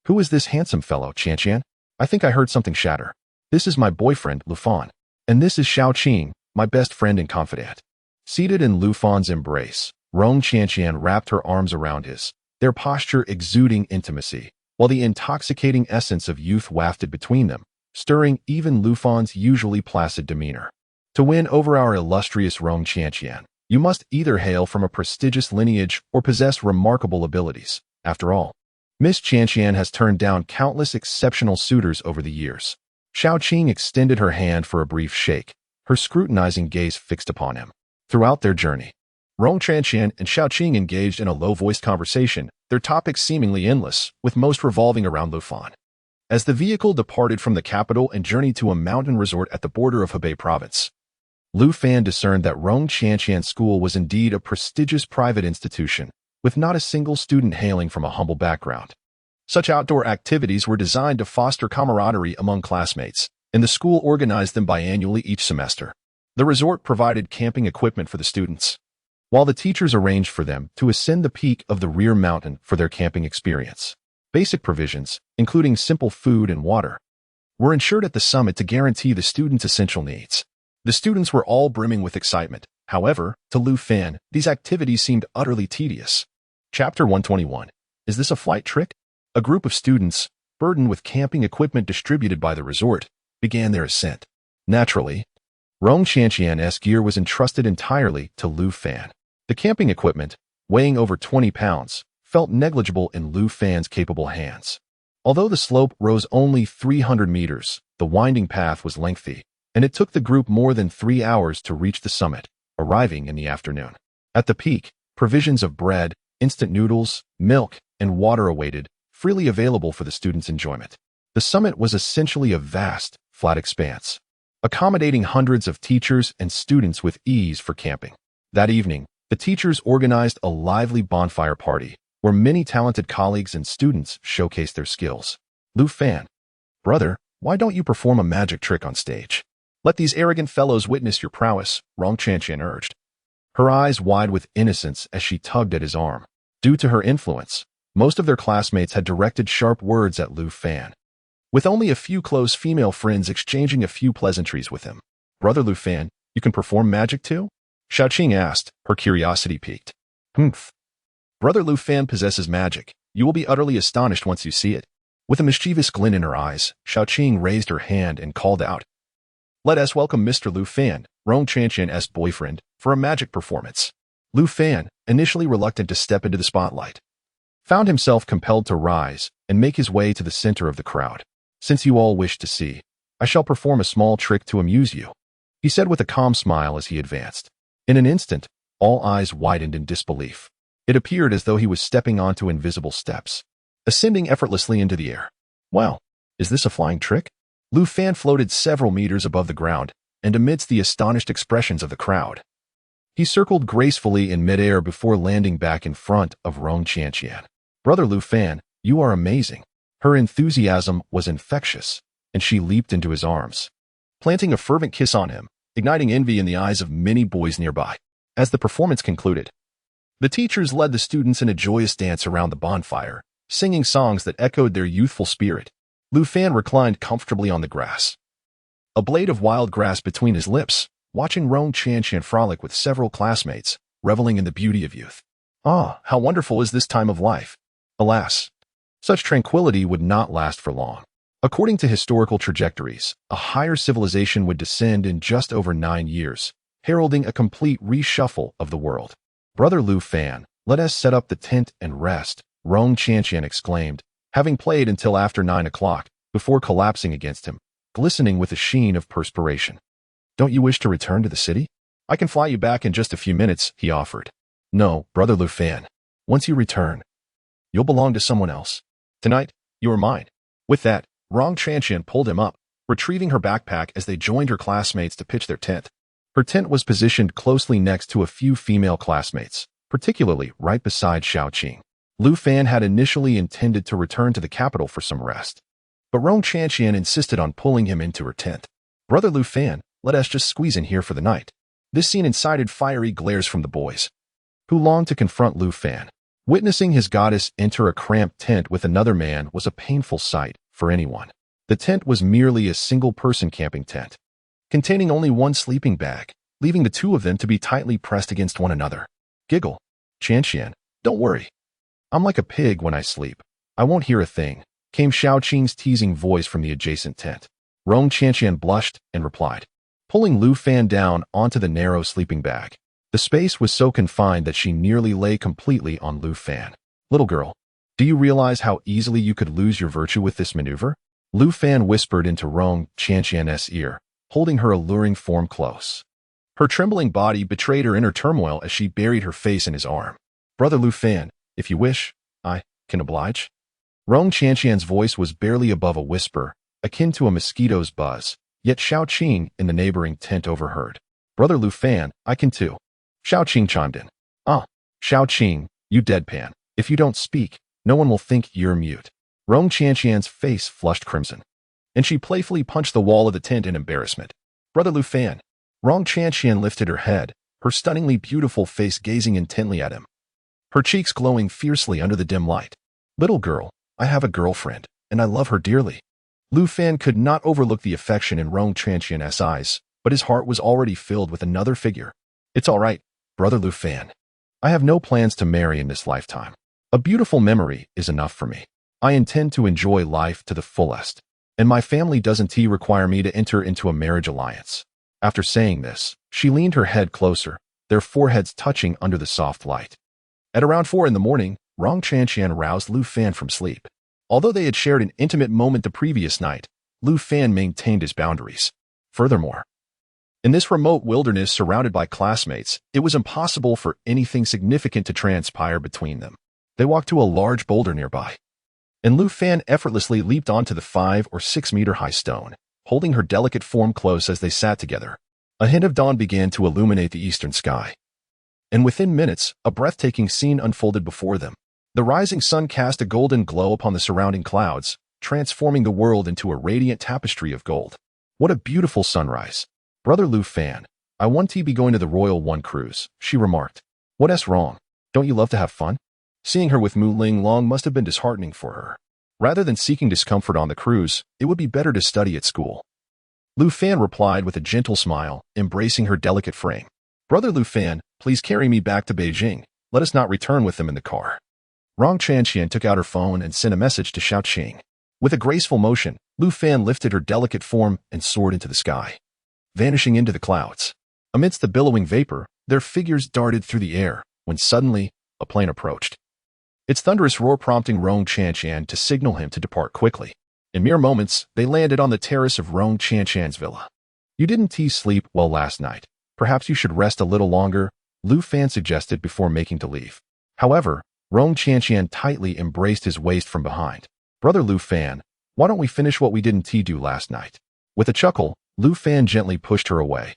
Who is this handsome fellow, Qianqian? I think I heard something shatter. This is my boyfriend, Lufan. And this is Xiaoqing, my best friend and confidant. Seated in Lufan's embrace, Rong Qianqian wrapped her arms around his, their posture exuding intimacy, while the intoxicating essence of youth wafted between them, stirring even Lufan's usually placid demeanor. To win over our illustrious Rong Qianqian, you must either hail from a prestigious lineage or possess remarkable abilities. After all, Miss Qianqian has turned down countless exceptional suitors over the years. Xiaoqing extended her hand for a brief shake, her scrutinizing gaze fixed upon him. Throughout their journey, Rong Qianqian and Xiaoqing engaged in a low-voiced conversation, their topics seemingly endless, with most revolving around Lufan. As the vehicle departed from the capital and journeyed to a mountain resort at the border of Hebei province, Lufan discerned that Rong Qianqian School was indeed a prestigious private institution, with not a single student hailing from a humble background. Such outdoor activities were designed to foster camaraderie among classmates, and the school organized them biannually each semester. The resort provided camping equipment for the students, while the teachers arranged for them to ascend the peak of the rear mountain for their camping experience. Basic provisions, including simple food and water, were ensured at the summit to guarantee the students' essential needs. The students were all brimming with excitement. However, to Lufan, these activities seemed utterly tedious. Chapter 121. Is this a flight trick? A group of students, burdened with camping equipment distributed by the resort, began their ascent. Naturally, Rong Qianqian's gear was entrusted entirely to Lufan. The camping equipment, weighing over 20 pounds, felt negligible in Lufan's capable hands. Although the slope rose only 300 meters, the winding path was lengthy, and it took the group more than 3 hours to reach the summit, arriving in the afternoon. At the peak, provisions of bread, instant noodles, milk, and water awaited, freely available for the students' enjoyment. The summit was essentially a vast, flat expanse, accommodating hundreds of teachers and students with ease for camping. That evening, the teachers organized a lively bonfire party, where many talented colleagues and students showcased their skills. Lufan, brother, why don't you perform a magic trick on stage? Let these arrogant fellows witness your prowess, Rong Qianqian urged, her eyes wide with innocence as she tugged at his arm. Due to her influence, most of their classmates had directed sharp words at Lufan, with only a few close female friends exchanging a few pleasantries with him. Brother Lufan, you can perform magic too? Xiaoqing asked, her curiosity piqued. Brother Lufan possesses magic, You will be utterly astonished once you see it. With a mischievous glint in her eyes, Xiaoqing raised her hand and called out, "Let us welcome Mr. Lu Fan, Rong Chanqian's boyfriend, for a magic performance." Lu Fan, initially reluctant to step into the spotlight, found himself compelled to rise and make his way to the center of the crowd. "Since you all wish to see, I shall perform a small trick to amuse you," he said with a calm smile as he advanced. In an instant, all eyes widened in disbelief. It appeared as though he was stepping onto invisible steps, ascending effortlessly into the air. "Wow, is this a flying trick?" Lu Fan floated several meters above the ground, and amidst the astonished expressions of the crowd, he circled gracefully in midair before landing back in front of Rong Chanqian. "Brother Lu Fan, you are amazing." Her enthusiasm was infectious, and she leaped into his arms, planting a fervent kiss on him, igniting envy in the eyes of many boys nearby. As the performance concluded, the teachers led the students in a joyous dance around the bonfire, singing songs that echoed their youthful spirit. Lu Fan reclined comfortably on the grass, a blade of wild grass between his lips, watching Rong Chanqian frolic with several classmates, reveling in the beauty of youth. Ah, how wonderful is this time of life! Alas, such tranquility would not last for long. According to historical trajectories, a higher civilization would descend in just over 9 years, heralding a complete reshuffle of the world. "Brother Lu Fan, let us set up the tent and rest," Rong Chanqian exclaimed, having played until after 9 o'clock, before collapsing against him, glistening with a sheen of perspiration. "Don't you wish to return to the city? I can fly you back in just a few minutes," he offered. "No, Brother Lu Fan. Once you return, you'll belong to someone else. Tonight, you are mine." With that, Rong Chanqian pulled him up, retrieving her backpack as they joined her classmates to pitch their tent. Her tent was positioned closely next to a few female classmates, particularly right beside Xiaoqing. Lu Fan had initially intended to return to the capital for some rest, but Rong Chanqian insisted on pulling him into her tent. "Brother Lu Fan, let us just squeeze in here for the night." This scene incited fiery glares from the boys, who longed to confront Lu Fan. Witnessing his goddess enter a cramped tent with another man was a painful sight for anyone. The tent was merely a single-person camping tent, containing only one sleeping bag, leaving the two of them to be tightly pressed against one another. "Giggle, Chanqian, don't worry. I'm like a pig when I sleep. I won't hear a thing," came Xiaoqing's teasing voice from the adjacent tent. Rong Chanqian blushed and replied, pulling Lu Fan down onto the narrow sleeping bag. The space was so confined that she nearly lay completely on Lu Fan. "Little girl, do you realize how easily you could lose your virtue with this maneuver?" Lu Fan whispered into Rong Chanqian's ear, holding her alluring form close. Her trembling body betrayed her inner turmoil as she buried her face in his arm. "Brother Lu Fan, if you wish, I can oblige." Rong Chanqian's voice was barely above a whisper, akin to a mosquito's buzz, yet Xiaoqing in the neighboring tent overheard. "Brother Lu Fan, I can too." Xiaoqing chimed in. "Ah, Xiaoqing, you deadpan. If you don't speak, no one will think you're mute." Rong Chanqian's face flushed crimson, and she playfully punched the wall of the tent in embarrassment. "Brother Lu Fan." Rong Chanqian lifted her head, her stunningly beautiful face gazing intently at him, her cheeks glowing fiercely under the dim light. "Little girl, I have a girlfriend, and I love her dearly." Lu Fan could not overlook the affection in Rong Chanqian's eyes, but his heart was already filled with another figure. "It's all right, Brother Lu Fan. I have no plans to marry in this lifetime. A beautiful memory is enough for me. I intend to enjoy life to the fullest, and my family doesn't require me to enter into a marriage alliance." After saying this, she leaned her head closer, their foreheads touching under the soft light. At around 4 in the morning, Rong Chanqian roused Lu Fan from sleep. Although they had shared an intimate moment the previous night, Lu Fan maintained his boundaries. Furthermore, in this remote wilderness surrounded by classmates, it was impossible for anything significant to transpire between them. They walked to a large boulder nearby, and Lu Fan effortlessly leaped onto the 5 or 6 meter high stone, holding her delicate form close as they sat together. A hint of dawn began to illuminate the eastern sky, and within minutes, a breathtaking scene unfolded before them. The rising sun cast a golden glow upon the surrounding clouds, transforming the world into a radiant tapestry of gold. "What a beautiful sunrise. Brother Lu Fan, I want to be going to the Royal One cruise," she remarked. "What's wrong? Don't you love to have fun?" Seeing her with Mu Ling Long must have been disheartening for her. Rather than seeking discomfort on the cruise, it would be better to study at school. Lu Fan replied with a gentle smile, embracing her delicate frame. "Brother Lu Fan, please carry me back to Beijing. Let us not return with them in the car." Rong Chanqian took out her phone and sent a message to Xiao Qing. With a graceful motion, Lu Fan lifted her delicate form and soared into the sky, vanishing into the clouds. Amidst the billowing vapor, their figures darted through the air, when suddenly, a plane approached. Its thunderous roar prompting Rong Chanqian to signal him to depart quickly. In mere moments, they landed on the terrace of Rong Chanqian's villa. You didn't sleep well last night. Perhaps you should rest a little longer, Lu Fan suggested before making to leave. However, Rong Chanqian tightly embraced his waist from behind. Brother Lu Fan, why don't we finish what we didn't do last night? With a chuckle, Lu Fan gently pushed her away,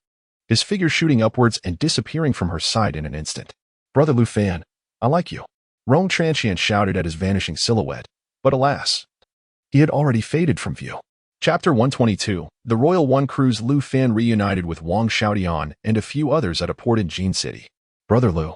his figure shooting upwards and disappearing from her side in an instant. Brother Lu Fan, I like you, Rong Chanqian shouted at his vanishing silhouette, but alas, he had already faded from view. Chapter 122, The Royal One Cruise. Lu Fan reunited with Wang Xiaodian and a few others at a port in Jin City. Brother Lu,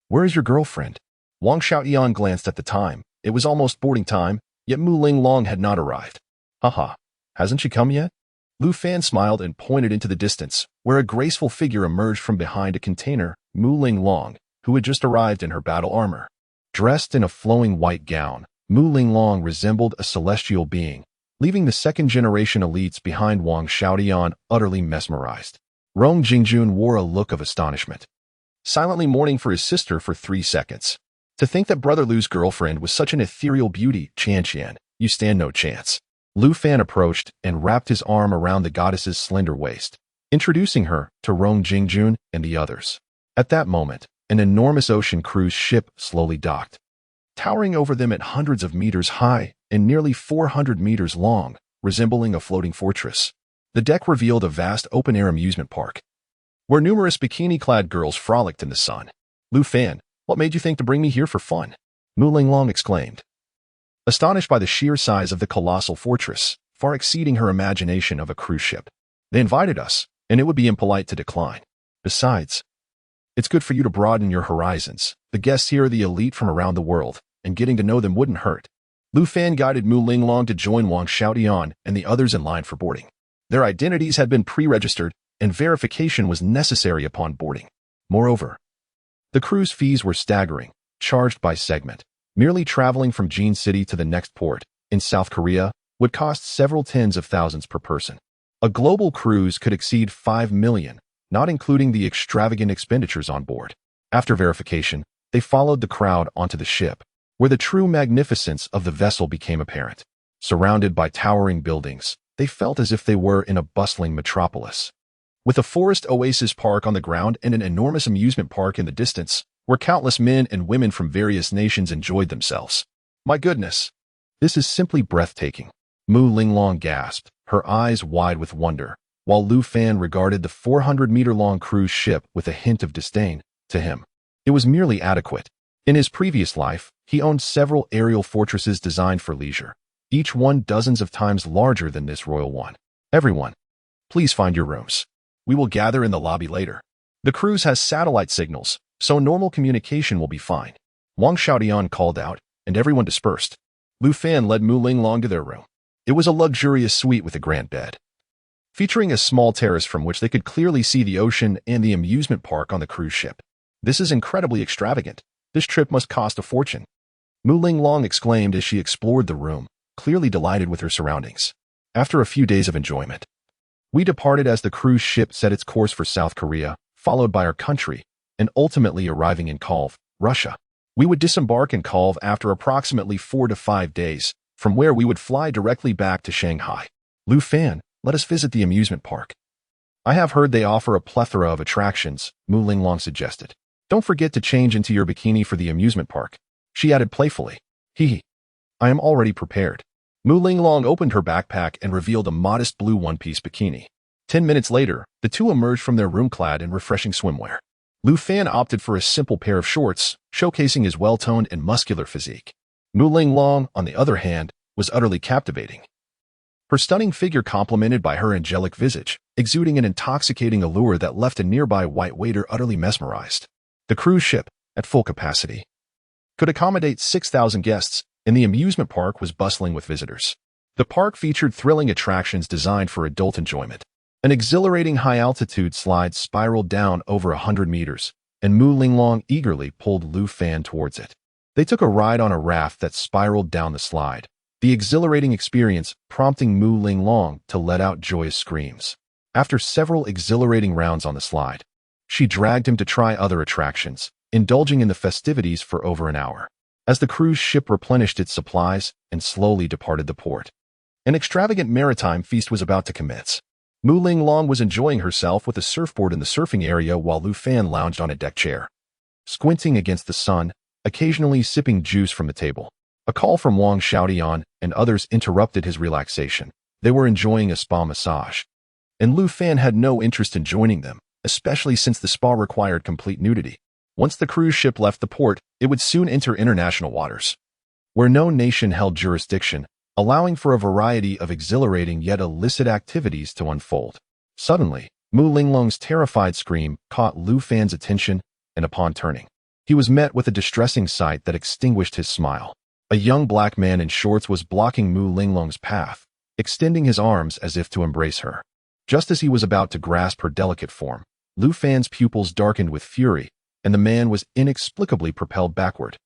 where is your girlfriend? Wang Xiaodian glanced at the time. It was almost boarding time, yet Mu Linglong had not arrived. Haha, hasn't she come yet? Lu Fan smiled and pointed into the distance, where a graceful figure emerged from behind a container, Mu Linglong, who had just arrived in her battle armor. Dressed in a flowing white gown, Mu Linglong resembled a celestial being, leaving the second-generation elites behind Wang Xiaodian utterly mesmerized. Rong Jingjun wore a look of astonishment, silently mourning for his sister for 3 seconds. To think that Brother Lu's girlfriend was such an ethereal beauty, Chanqian, you stand no chance. Lu Fan approached and wrapped his arm around the goddess's slender waist, introducing her to Rong Jingjun and the others. At that moment, an enormous ocean cruise ship slowly docked, towering over them at hundreds of meters high and nearly 400 meters long, resembling a floating fortress. The deck revealed a vast open-air amusement park, where numerous bikini-clad girls frolicked in the sun. Lu Fan, what made you think to bring me here for fun? Mu Linglong exclaimed, astonished by the sheer size of the colossal fortress, far exceeding her imagination of a cruise ship. They invited us, and it would be impolite to decline. Besides, it's good for you to broaden your horizons. The guests here are the elite from around the world, and getting to know them wouldn't hurt. Lu Fan guided Mu Linglong to join Wang Xiaodian and the others in line for boarding. Their identities had been pre-registered, and verification was necessary upon boarding. Moreover, the cruise fees were staggering, charged by segment. Merely traveling from Jin City to the next port, in South Korea, would cost several tens of thousands per person. A global cruise could exceed 5 million, not including the extravagant expenditures on board. After verification, they followed the crowd onto the ship, where the true magnificence of the vessel became apparent. Surrounded by towering buildings, they felt as if they were in a bustling metropolis. With a forest oasis park on the ground and an enormous amusement park in the distance, where countless men and women from various nations enjoyed themselves. My goodness, this is simply breathtaking, Mu Linglong gasped, her eyes wide with wonder, while Lu Fan regarded the 400-meter-long cruise ship with a hint of disdain. To him, it was merely adequate. In his previous life, he owned several aerial fortresses designed for leisure, each one dozens of times larger than this royal one. Everyone, please find your rooms. We will gather in the lobby later. The cruise has satellite signals, so normal communication will be fine. Wang Xiaodian called out, and everyone dispersed. Lu Fan led Mu Linglong to their room. It was a luxurious suite with a grand bed, featuring a small terrace from which they could clearly see the ocean and the amusement park on the cruise ship. This is incredibly extravagant. This trip must cost a fortune, Mu Linglong exclaimed as she explored the room, clearly delighted with her surroundings. After a few days of enjoyment, we departed as the cruise ship set its course for South Korea, followed by our country, and ultimately arriving in Kyiv, Russia. We would disembark in Kyiv after approximately 4 to 5 days, from where we would fly directly back to Shanghai. Lu Fan, let us visit the amusement park. I have heard they offer a plethora of attractions, Mu Linglong suggested. Don't forget to change into your bikini for the amusement park, she added playfully. I am already prepared. Mu Linglong opened her backpack and revealed a modest blue one-piece bikini. 10 minutes later, the two emerged from their room clad in refreshing swimwear. Lu Fan opted for a simple pair of shorts, showcasing his well-toned and muscular physique. Mu Linglong, on the other hand, was utterly captivating. Her stunning figure complemented by her angelic visage, exuding an intoxicating allure that left a nearby white waiter utterly mesmerized. The cruise ship, at full capacity, could accommodate 6,000 guests, and the amusement park was bustling with visitors. The park featured thrilling attractions designed for adult enjoyment. An exhilarating high-altitude slide spiraled down over 100 meters, and Mu Linglong eagerly pulled Lu Fan towards it. They took a ride on a raft that spiraled down the slide, the exhilarating experience prompting Mu Linglong to let out joyous screams. After several exhilarating rounds on the slide, she dragged him to try other attractions, indulging in the festivities for over an hour. As the cruise ship replenished its supplies and slowly departed the port, an extravagant maritime feast was about to commence. Mu Linglong was enjoying herself with a surfboard in the surfing area while Lu Fan lounged on a deck chair, squinting against the sun, occasionally sipping juice from the table. A call from Wang Xiaodian and others interrupted his relaxation. They were enjoying a spa massage, and Lu Fan had no interest in joining them, especially since the spa required complete nudity. Once the cruise ship left the port, it would soon enter international waters, where no nation held jurisdiction, allowing for a variety of exhilarating yet illicit activities to unfold. Suddenly, Mu Linglong's terrified scream caught Lu Fan's attention, and upon turning, he was met with a distressing sight that extinguished his smile. A young black man in shorts was blocking Mu Linglong's path, extending his arms as if to embrace her. Just as he was about to grasp her delicate form, Lu Fan's pupils darkened with fury, and the man was inexplicably propelled backward,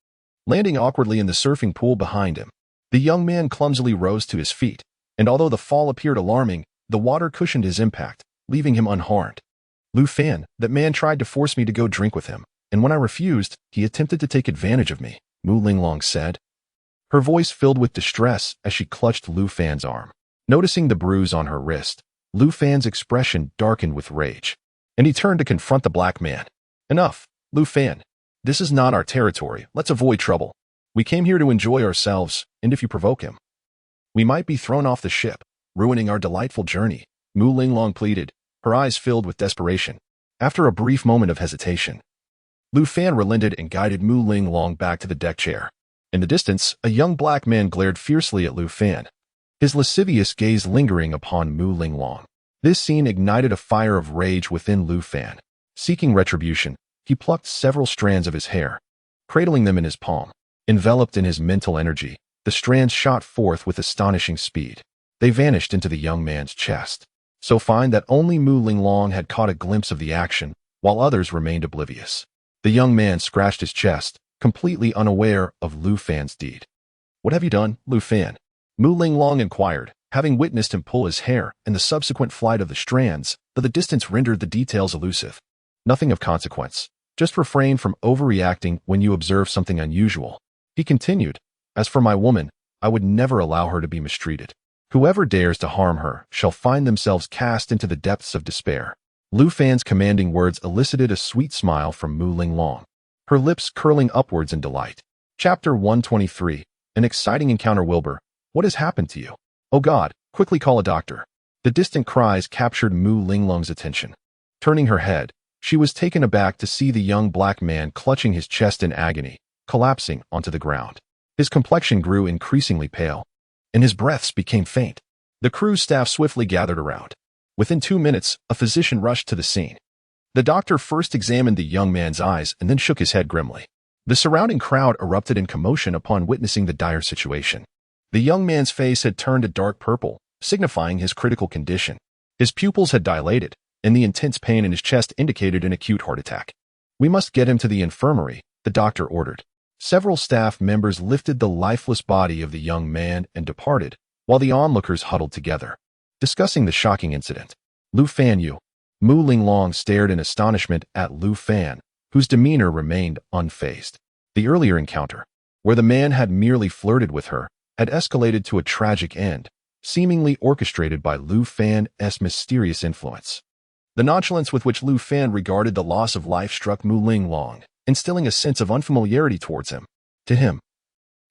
landing awkwardly in the surfing pool behind him. The young man clumsily rose to his feet, and although the fall appeared alarming, the water cushioned his impact, leaving him unharmed. Lu Fan, that man tried to force me to go drink with him, and when I refused, he attempted to take advantage of me, Mu Linglong said, her voice filled with distress as she clutched Lu Fan's arm. Noticing the bruise on her wrist, Lu Fan's expression darkened with rage, and he turned to confront the black man. Enough, Lu Fan. This is not our territory. Let's avoid trouble. We came here to enjoy ourselves, and if you provoke him, we might be thrown off the ship, ruining our delightful journey, Mu Linglong pleaded, her eyes filled with desperation. After a brief moment of hesitation, Lu Fan relented and guided Mu Linglong back to the deck chair. In the distance, a young black man glared fiercely at Lu Fan, his lascivious gaze lingering upon Mu Linglong. This scene ignited a fire of rage within Lu Fan. Seeking retribution, he plucked several strands of his hair, cradling them in his palm. Enveloped in his mental energy, the strands shot forth with astonishing speed. They vanished into the young man's chest, so fine that only Mu Linglong had caught a glimpse of the action, while others remained oblivious. The young man scratched his chest, completely unaware of Lu Fan's deed. What have you done, Lu Fan? Mu Linglong inquired, having witnessed him pull his hair and the subsequent flight of the strands, though the distance rendered the details elusive. Nothing of consequence. Just refrain from overreacting when you observe something unusual. He continued, as for my woman, I would never allow her to be mistreated. Whoever dares to harm her shall find themselves cast into the depths of despair. Lu Fan's commanding words elicited a sweet smile from Mu Linglong, her lips curling upwards in delight. Chapter 123, An Exciting Encounter. Wilbur, what has happened to you? Oh God, quickly call a doctor. The distant cries captured Mu Linglong's attention. Turning her head, she was taken aback to see the young black man clutching his chest in agony, collapsing onto the ground. His complexion grew increasingly pale, and his breaths became faint. The cruise staff swiftly gathered around. Within 2 minutes, a physician rushed to the scene. The doctor first examined the young man's eyes and then shook his head grimly. The surrounding crowd erupted in commotion upon witnessing the dire situation. The young man's face had turned a dark purple, signifying his critical condition. His pupils had dilated, and the intense pain in his chest indicated an acute heart attack. We must get him to the infirmary, the doctor ordered. Several staff members lifted the lifeless body of the young man and departed, while the onlookers huddled together, discussing the shocking incident. Lu Fan, you. Mu Linglong stared in astonishment at Lu Fan, whose demeanor remained unfazed. The earlier encounter, where the man had merely flirted with her, had escalated to a tragic end, seemingly orchestrated by Lu Fan's mysterious influence. The nonchalance with which Lu Fan regarded the loss of life struck Mu Linglong, instilling a sense of unfamiliarity towards him. To him,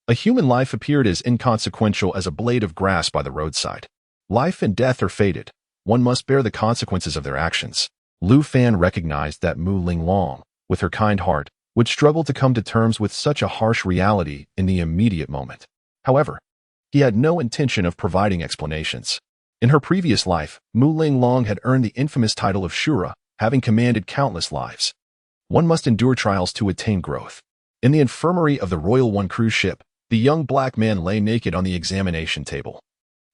a human life appeared as inconsequential as a blade of grass by the roadside. Life and death are fated. One must bear the consequences of their actions. Lu Fan recognized that Mu Linglong, with her kind heart, would struggle to come to terms with such a harsh reality in the immediate moment. However, he had no intention of providing explanations. In her previous life, Mu Linglong had earned the infamous title of Shura, having commanded countless lives. One must endure trials to attain growth. In the infirmary of the Royal One cruise ship, the young black man lay naked on the examination table.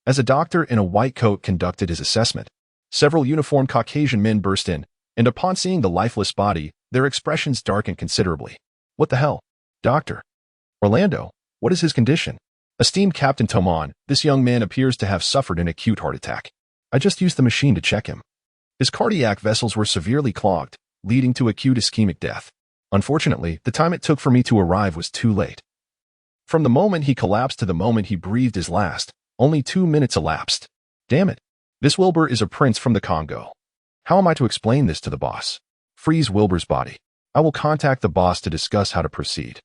As a doctor in a white coat conducted his assessment, several uniformed Caucasian men burst in, and upon seeing the lifeless body, their expressions darkened considerably. What the hell? Doctor? Orlando, what is his condition? Esteemed Captain Tomon, this young man appears to have suffered an acute heart attack. I just used the machine to check him. His cardiac vessels were severely clogged, leading to acute ischemic death. Unfortunately, the time it took for me to arrive was too late. From the moment he collapsed to the moment he breathed his last, only 2 minutes elapsed. Damn it. This Wilbur is a prince from the Congo. How am I to explain this to the boss? Freeze Wilbur's body. I will contact the boss to discuss how to proceed.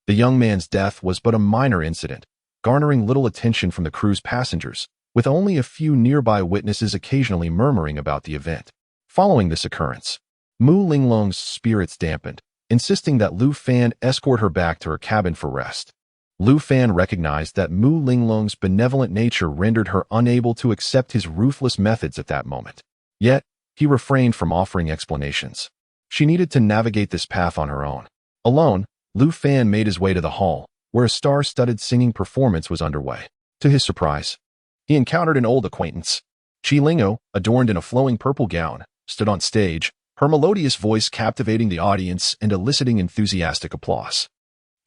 The young man's death was but a minor incident, garnering little attention from the crew's passengers, with only a few nearby witnesses occasionally murmuring about the event. Following this occurrence, Mu Linglong's spirits dampened, insisting that Lu Fan escort her back to her cabin for rest. Lu Fan recognized that Mu Linglong's benevolent nature rendered her unable to accept his ruthless methods at that moment. Yet, he refrained from offering explanations. She needed to navigate this path on her own. Alone, Lu Fan made his way to the hall, where a star-studded singing performance was underway. To his surprise, he encountered an old acquaintance. Chi Lingo, adorned in a flowing purple gown, stood on stage, her melodious voice captivating the audience and eliciting enthusiastic applause.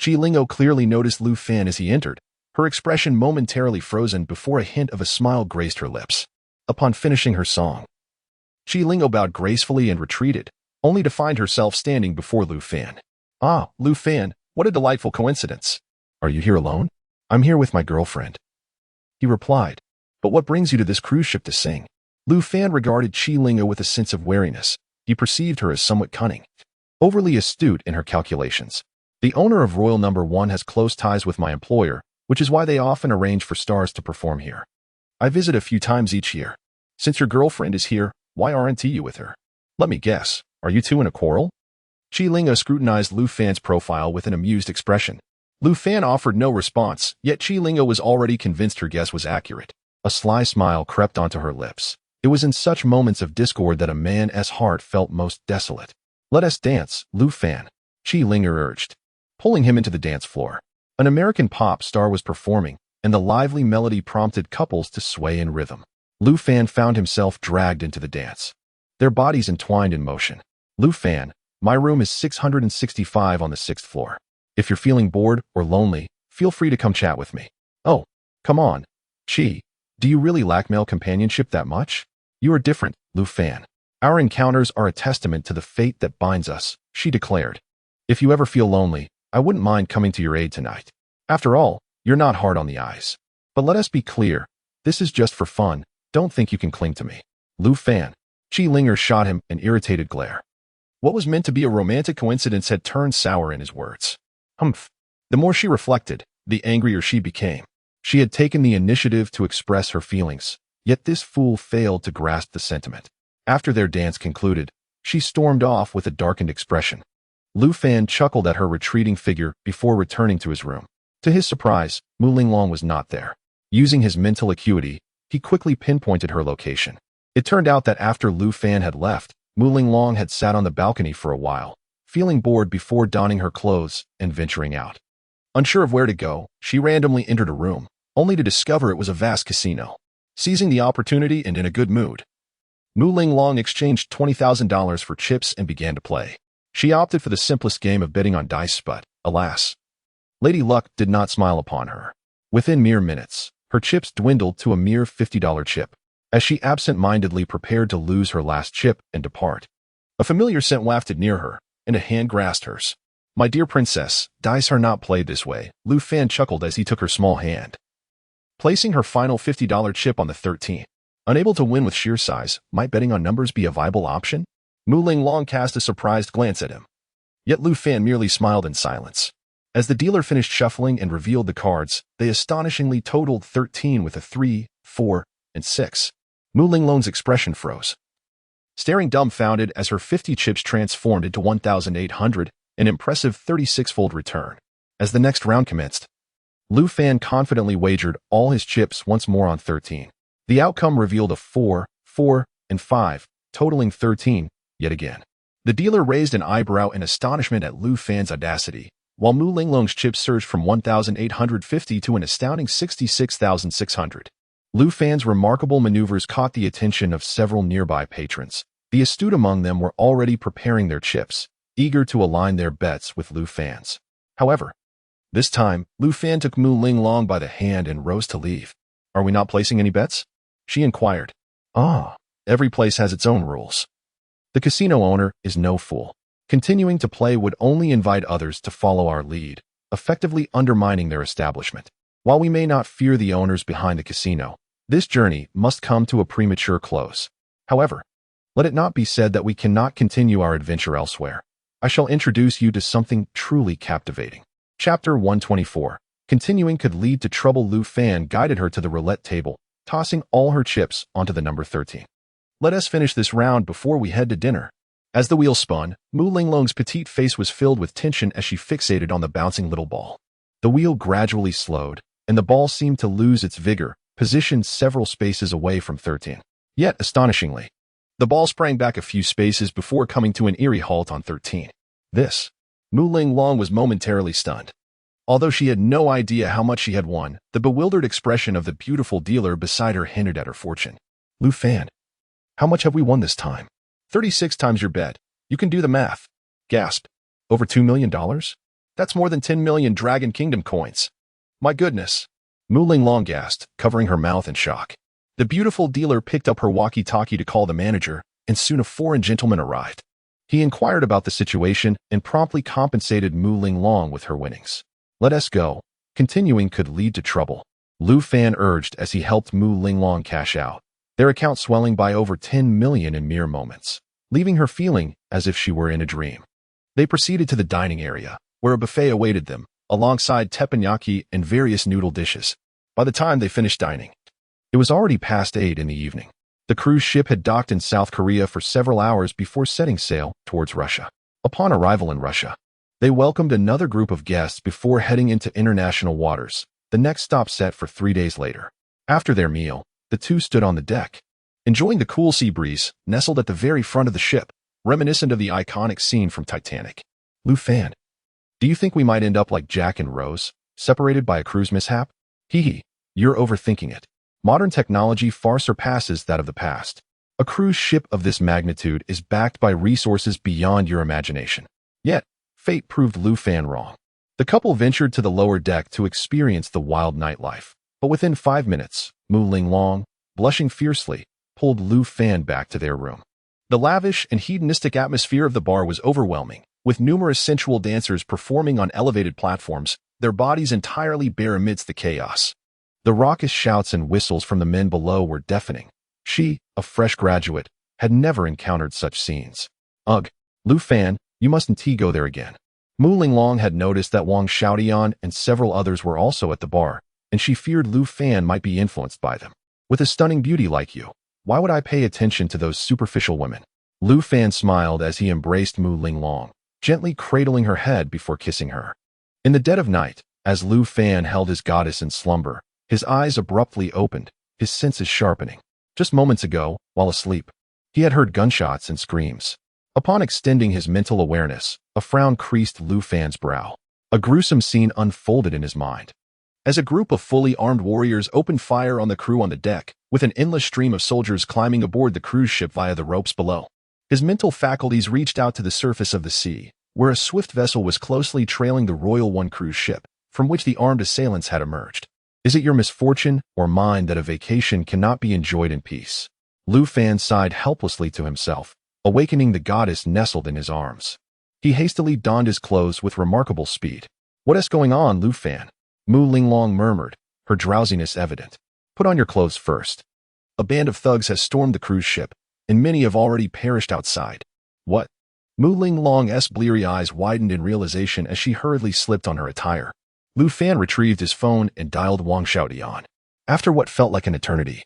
Chi Lingo clearly noticed Lu Fan as he entered, her expression momentarily frozen before a hint of a smile graced her lips. Upon finishing her song, Chi Lingo bowed gracefully and retreated, only to find herself standing before Lu Fan. Ah, Lu Fan, what a delightful coincidence. Are you here alone? I'm here with my girlfriend. He replied, but what brings you to this cruise ship to sing? Lu Fan regarded Chi Lingo with a sense of wariness. He perceived her as somewhat cunning, overly astute in her calculations. The owner of Royal Number 1 has close ties with my employer, which is why they often arrange for stars to perform here. I visit a few times each year. Since your girlfriend is here, why aren't you with her? Let me guess, are you two in a quarrel? Chi Lingo scrutinized Lu Fan's profile with an amused expression. Lu Fan offered no response, yet Chi Lingo was already convinced her guess was accurate. A sly smile crept onto her lips. It was in such moments of discord that a man's heart felt most desolate. Let us dance, Lu Fan, Chi Lingo urged, pulling him into the dance floor. An American pop star was performing, and the lively melody prompted couples to sway in rhythm. Lu Fan found himself dragged into the dance, their bodies entwined in motion. Lu Fan, my room is 665 on the 6th floor. If you're feeling bored or lonely, feel free to come chat with me. Oh, come on. Chi, do you really lack male companionship that much? You are different, Lu Fan. Our encounters are a testament to the fate that binds us, she declared. If you ever feel lonely, I wouldn't mind coming to your aid tonight. After all, you're not hard on the eyes. But let us be clear, this is just for fun. Don't think you can cling to me. Lu Fan. Chi Lingo shot him an irritated glare. What was meant to be a romantic coincidence had turned sour in his words. Humph. The more she reflected, the angrier she became. She had taken the initiative to express her feelings, yet this fool failed to grasp the sentiment. After their dance concluded, she stormed off with a darkened expression. Lu Fan chuckled at her retreating figure before returning to his room. To his surprise, Mu Linglong was not there. Using his mental acuity, he quickly pinpointed her location. It turned out that after Lu Fan had left, Mu Linglong had sat on the balcony for a while, feeling bored before donning her clothes and venturing out. Unsure of where to go, she randomly entered a room, only to discover it was a vast casino. Seizing the opportunity and in a good mood, Mu Linglong exchanged $20,000 for chips and began to play. She opted for the simplest game of betting on dice, but, alas, Lady Luck did not smile upon her. Within mere minutes, her chips dwindled to a mere $50 chip, as she absent-mindedly prepared to lose her last chip and depart. A familiar scent wafted near her, and a hand grasped hers. My dear princess, dice are not played this way, Lu Fan chuckled as he took her small hand. Placing her final $50 chip on the 13th. Unable to win with sheer size, might betting on numbers be a viable option? Mu Linglong cast a surprised glance at him. Yet Lu Fan merely smiled in silence. As the dealer finished shuffling and revealed the cards, they astonishingly totaled 13 with a 3, 4, and 6. Mu Linglong's expression froze, staring dumbfounded as her 50 chips transformed into 1,800, an impressive 36-fold return. As the next round commenced, Lu Fan confidently wagered all his chips once more on 13. The outcome revealed a 4, 4, and 5, totaling 13, yet again. The dealer raised an eyebrow in astonishment at Lu Fan's audacity, while Mu Linglong's chips surged from 1,850 to an astounding 66,600. Lu Fan's remarkable maneuvers caught the attention of several nearby patrons. The astute among them were already preparing their chips, eager to align their bets with Lu Fan's. However, This time, Lu Fan took Mu Ling Long by the hand and rose to leave. Are we not placing any bets? She inquired. Ah, every place has its own rules. The casino owner is no fool. Continuing to play would only invite others to follow our lead, effectively undermining their establishment. While we may not fear the owners behind the casino, this journey must come to a premature close. However, let it not be said that we cannot continue our adventure elsewhere. I shall introduce you to something truly captivating. Chapter 124. Continuing could lead to trouble. Lu Fan guided her to the roulette table, tossing all her chips onto the number 13. Let us finish this round before we head to dinner. As the wheel spun, Mu Linglong's petite face was filled with tension as she fixated on the bouncing little ball. The wheel gradually slowed, and the ball seemed to lose its vigor, positioned several spaces away from 13. Yet, astonishingly, the ball sprang back a few spaces before coming to an eerie halt on 13. Mu Linglong was momentarily stunned. Although she had no idea how much she had won, the bewildered expression of the beautiful dealer beside her hinted at her fortune. Lu Fan, how much have we won this time? 36 times your bet. You can do the math. Gasped. Over $2 million? That's more than 10 million Dragon Kingdom coins. My goodness. Mu Linglong gasped, covering her mouth in shock. The beautiful dealer picked up her walkie-talkie to call the manager, and soon a foreign gentleman arrived. He inquired about the situation and promptly compensated Mu Linglong with her winnings. Let us go. Continuing could lead to trouble. Lu Fan urged as he helped Mu Linglong cash out, their account swelling by over 10 million in mere moments, leaving her feeling as if she were in a dream. They proceeded to the dining area, where a buffet awaited them, alongside teppanyaki and various noodle dishes. By the time they finished dining, it was already past 8 in the evening. The cruise ship had docked in South Korea for several hours before setting sail towards Russia. Upon arrival in Russia, they welcomed another group of guests before heading into international waters, the next stop set for 3 days later. After their meal, the two stood on the deck, enjoying the cool sea breeze, nestled at the very front of the ship, reminiscent of the iconic scene from Titanic. Lu Fan, do you think we might end up like Jack and Rose, separated by a cruise mishap? Hee, you're overthinking it. Modern technology far surpasses that of the past. A cruise ship of this magnitude is backed by resources beyond your imagination. Yet, fate proved Lu Fan wrong. The couple ventured to the lower deck to experience the wild nightlife, but within 5 minutes, Mu Linglong, blushing fiercely, pulled Lu Fan back to their room. The lavish and hedonistic atmosphere of the bar was overwhelming, with numerous sensual dancers performing on elevated platforms, their bodies entirely bare amidst the chaos. The raucous shouts and whistles from the men below were deafening. She, a fresh graduate, had never encountered such scenes. Ugh, Lu Fan, you mustn't go there again. Mu Linglong had noticed that Wang Xiaodian and several others were also at the bar, and she feared Lu Fan might be influenced by them. With a stunning beauty like you, why would I pay attention to those superficial women? Lu Fan smiled as he embraced Mu Linglong, gently cradling her head before kissing her. In the dead of night, as Lu Fan held his goddess in slumber, his eyes abruptly opened, his senses sharpening. Just moments ago, while asleep, he had heard gunshots and screams. Upon extending his mental awareness, a frown creased Lu Fan's brow. A gruesome scene unfolded in his mind. As a group of fully armed warriors opened fire on the crew on the deck, with an endless stream of soldiers climbing aboard the cruise ship via the ropes below. His mental faculties reached out to the surface of the sea, where a swift vessel was closely trailing the Royal One cruise ship, from which the armed assailants had emerged. Is it your misfortune or mine that a vacation cannot be enjoyed in peace? Lu Fan sighed helplessly to himself, awakening the goddess nestled in his arms. He hastily donned his clothes with remarkable speed. What is going on, Lu Fan? Mu Linglong murmured, her drowsiness evident. Put on your clothes first. A band of thugs has stormed the cruise ship, and many have already perished outside. What? Mu Linglong's bleary eyes widened in realization as she hurriedly slipped on her attire. Lu Fan retrieved his phone and dialed Wang Xiaodian. After what felt like an eternity,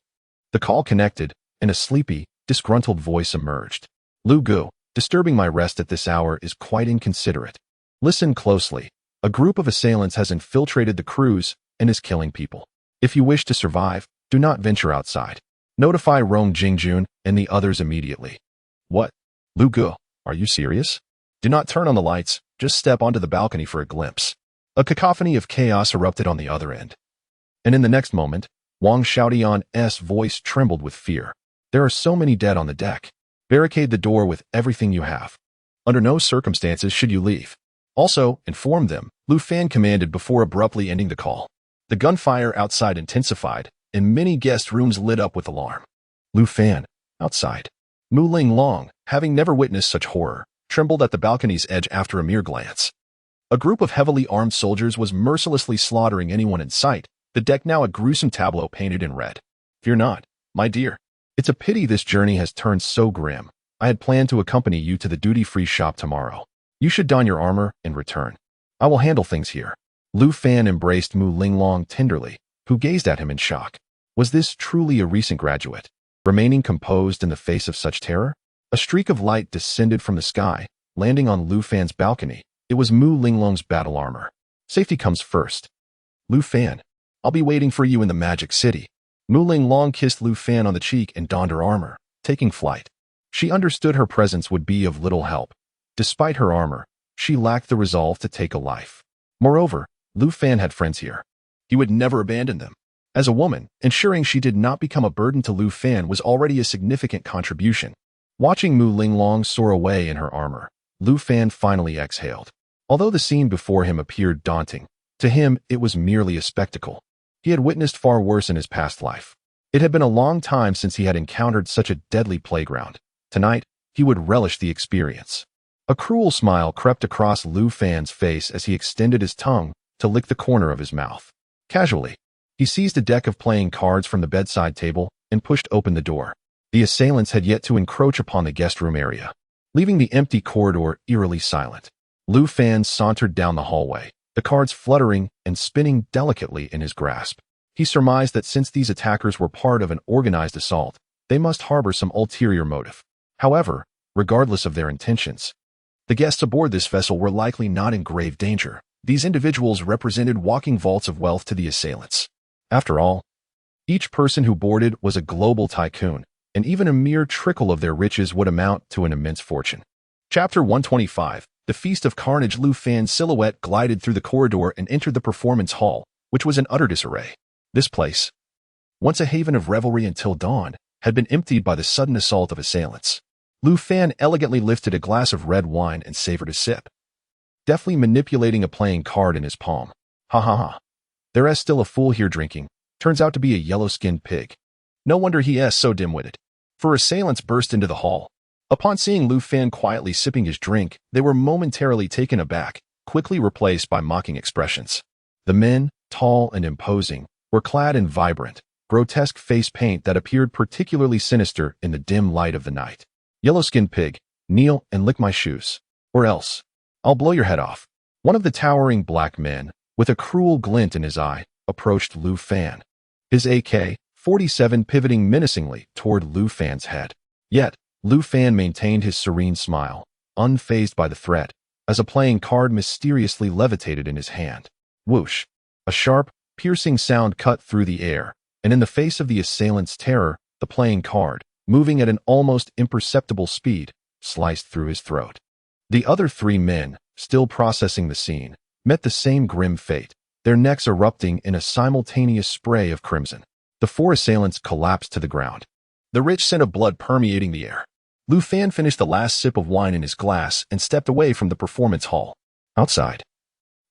the call connected, and a sleepy, disgruntled voice emerged. Lu Gu, disturbing my rest at this hour is quite inconsiderate. Listen closely. A group of assailants has infiltrated the cruise and is killing people. If you wish to survive, do not venture outside. Notify Rong Jingjun and the others immediately. What? Lu Gu, are you serious? Do not turn on the lights, just step onto the balcony for a glimpse. A cacophony of chaos erupted on the other end. And in the next moment, Wang Xiaodian's voice trembled with fear. There are so many dead on the deck. Barricade the door with everything you have. Under no circumstances should you leave. Also, inform them, Lu Fan commanded before abruptly ending the call. The gunfire outside intensified, and many guest rooms lit up with alarm. Lu Fan, outside. Mu Ling Long, having never witnessed such horror, trembled at the balcony's edge after a mere glance. A group of heavily armed soldiers was mercilessly slaughtering anyone in sight, the deck now a gruesome tableau painted in red. Fear not, my dear. It's a pity this journey has turned so grim. I had planned to accompany you to the duty-free shop tomorrow. You should don your armor and return. I will handle things here. Lu Fan embraced Mu Linglong tenderly, who gazed at him in shock. Was this truly a recent graduate? Remaining composed in the face of such terror? A streak of light descended from the sky, landing on Lu Fan's balcony. It was Mu Linglong's battle armor. Safety comes first. Lu Fan, I'll be waiting for you in the Magic City. Mu Linglong kissed Lu Fan on the cheek and donned her armor, taking flight. She understood her presence would be of little help. Despite her armor, she lacked the resolve to take a life. Moreover, Lu Fan had friends here. He would never abandon them. As a woman, ensuring she did not become a burden to Lu Fan was already a significant contribution. Watching Mu Linglong soar away in her armor, Lu Fan finally exhaled. Although the scene before him appeared daunting, to him it was merely a spectacle. He had witnessed far worse in his past life. It had been a long time since he had encountered such a deadly playground. Tonight, he would relish the experience. A cruel smile crept across Lu Fan's face as he extended his tongue to lick the corner of his mouth. Casually, he seized a deck of playing cards from the bedside table and pushed open the door. The assailants had yet to encroach upon the guest room area, leaving the empty corridor eerily silent. Lu Fan sauntered down the hallway, the cards fluttering and spinning delicately in his grasp. He surmised that since these attackers were part of an organized assault, they must harbor some ulterior motive. However, regardless of their intentions, the guests aboard this vessel were likely not in grave danger. These individuals represented walking vaults of wealth to the assailants. After all, each person who boarded was a global tycoon, and even a mere trickle of their riches would amount to an immense fortune. Chapter 125, The Feast of Carnage. Lu Fan's silhouette glided through the corridor and entered the performance hall, which was in utter disarray. This place, once a haven of revelry until dawn, had been emptied by the sudden assault of assailants. Lu Fan elegantly lifted a glass of red wine and savored a sip, deftly manipulating a playing card in his palm. Ha ha ha. There is still a fool here drinking. Turns out to be a yellow-skinned pig. No wonder he is so dim-witted. For assailants burst into the hall. Upon seeing Lu Fan quietly sipping his drink, they were momentarily taken aback, quickly replaced by mocking expressions. The men, tall and imposing, were clad in vibrant, grotesque face paint that appeared particularly sinister in the dim light of the night. Yellow-skinned pig, kneel and lick my shoes. Or else, I'll blow your head off. One of the towering black men, with a cruel glint in his eye, approached Lu Fan, his AK-47 pivoting menacingly toward Lu Fan's head. Yet, Lu Fan maintained his serene smile, unfazed by the threat, as a playing card mysteriously levitated in his hand. Whoosh! A sharp, piercing sound cut through the air, and in the face of the assailant's terror, the playing card, moving at an almost imperceptible speed, sliced through his throat. The other three men, still processing the scene, met the same grim fate, their necks erupting in a simultaneous spray of crimson. The four assailants collapsed to the ground, the rich scent of blood permeating the air. Lu Fan finished the last sip of wine in his glass and stepped away from the performance hall. Outside,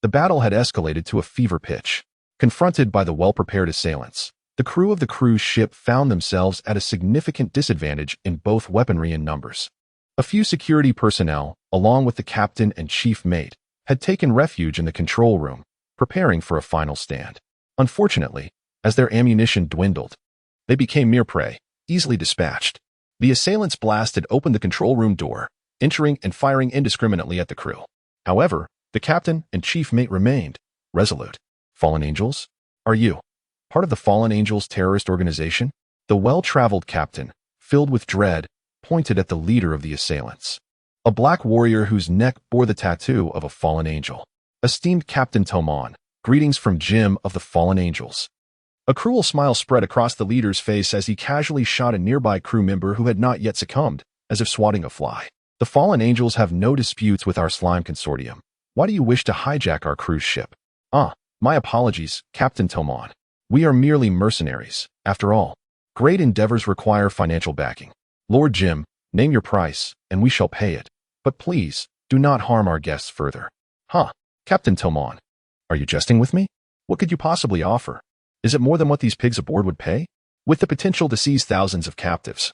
the battle had escalated to a fever pitch. Confronted by the well-prepared assailants, the crew of the cruise ship found themselves at a significant disadvantage in both weaponry and numbers. A few security personnel, along with the captain and chief mate, had taken refuge in the control room, preparing for a final stand. Unfortunately, as their ammunition dwindled, they became mere prey, easily dispatched. The assailants blasted open the control room door, entering and firing indiscriminately at the crew. However, the captain and chief mate remained resolute. Fallen Angels? Are you part of the Fallen Angels terrorist organization? The well-traveled captain, filled with dread, pointed at the leader of the assailants, a black warrior whose neck bore the tattoo of a fallen angel. Esteemed Captain Tomon, greetings from Jim of the Fallen Angels. A cruel smile spread across the leader's face as he casually shot a nearby crew member who had not yet succumbed, as if swatting a fly. The Fallen Angels have no disputes with our slime consortium. Why do you wish to hijack our cruise ship? My apologies, Captain Tomon. We are merely mercenaries. After all, great endeavors require financial backing. Lord Jim, name your price, and we shall pay it. But please, do not harm our guests further. Huh, Captain Tomon, are you jesting with me? What could you possibly offer? Is it more than what these pigs aboard would pay? With the potential to seize thousands of captives.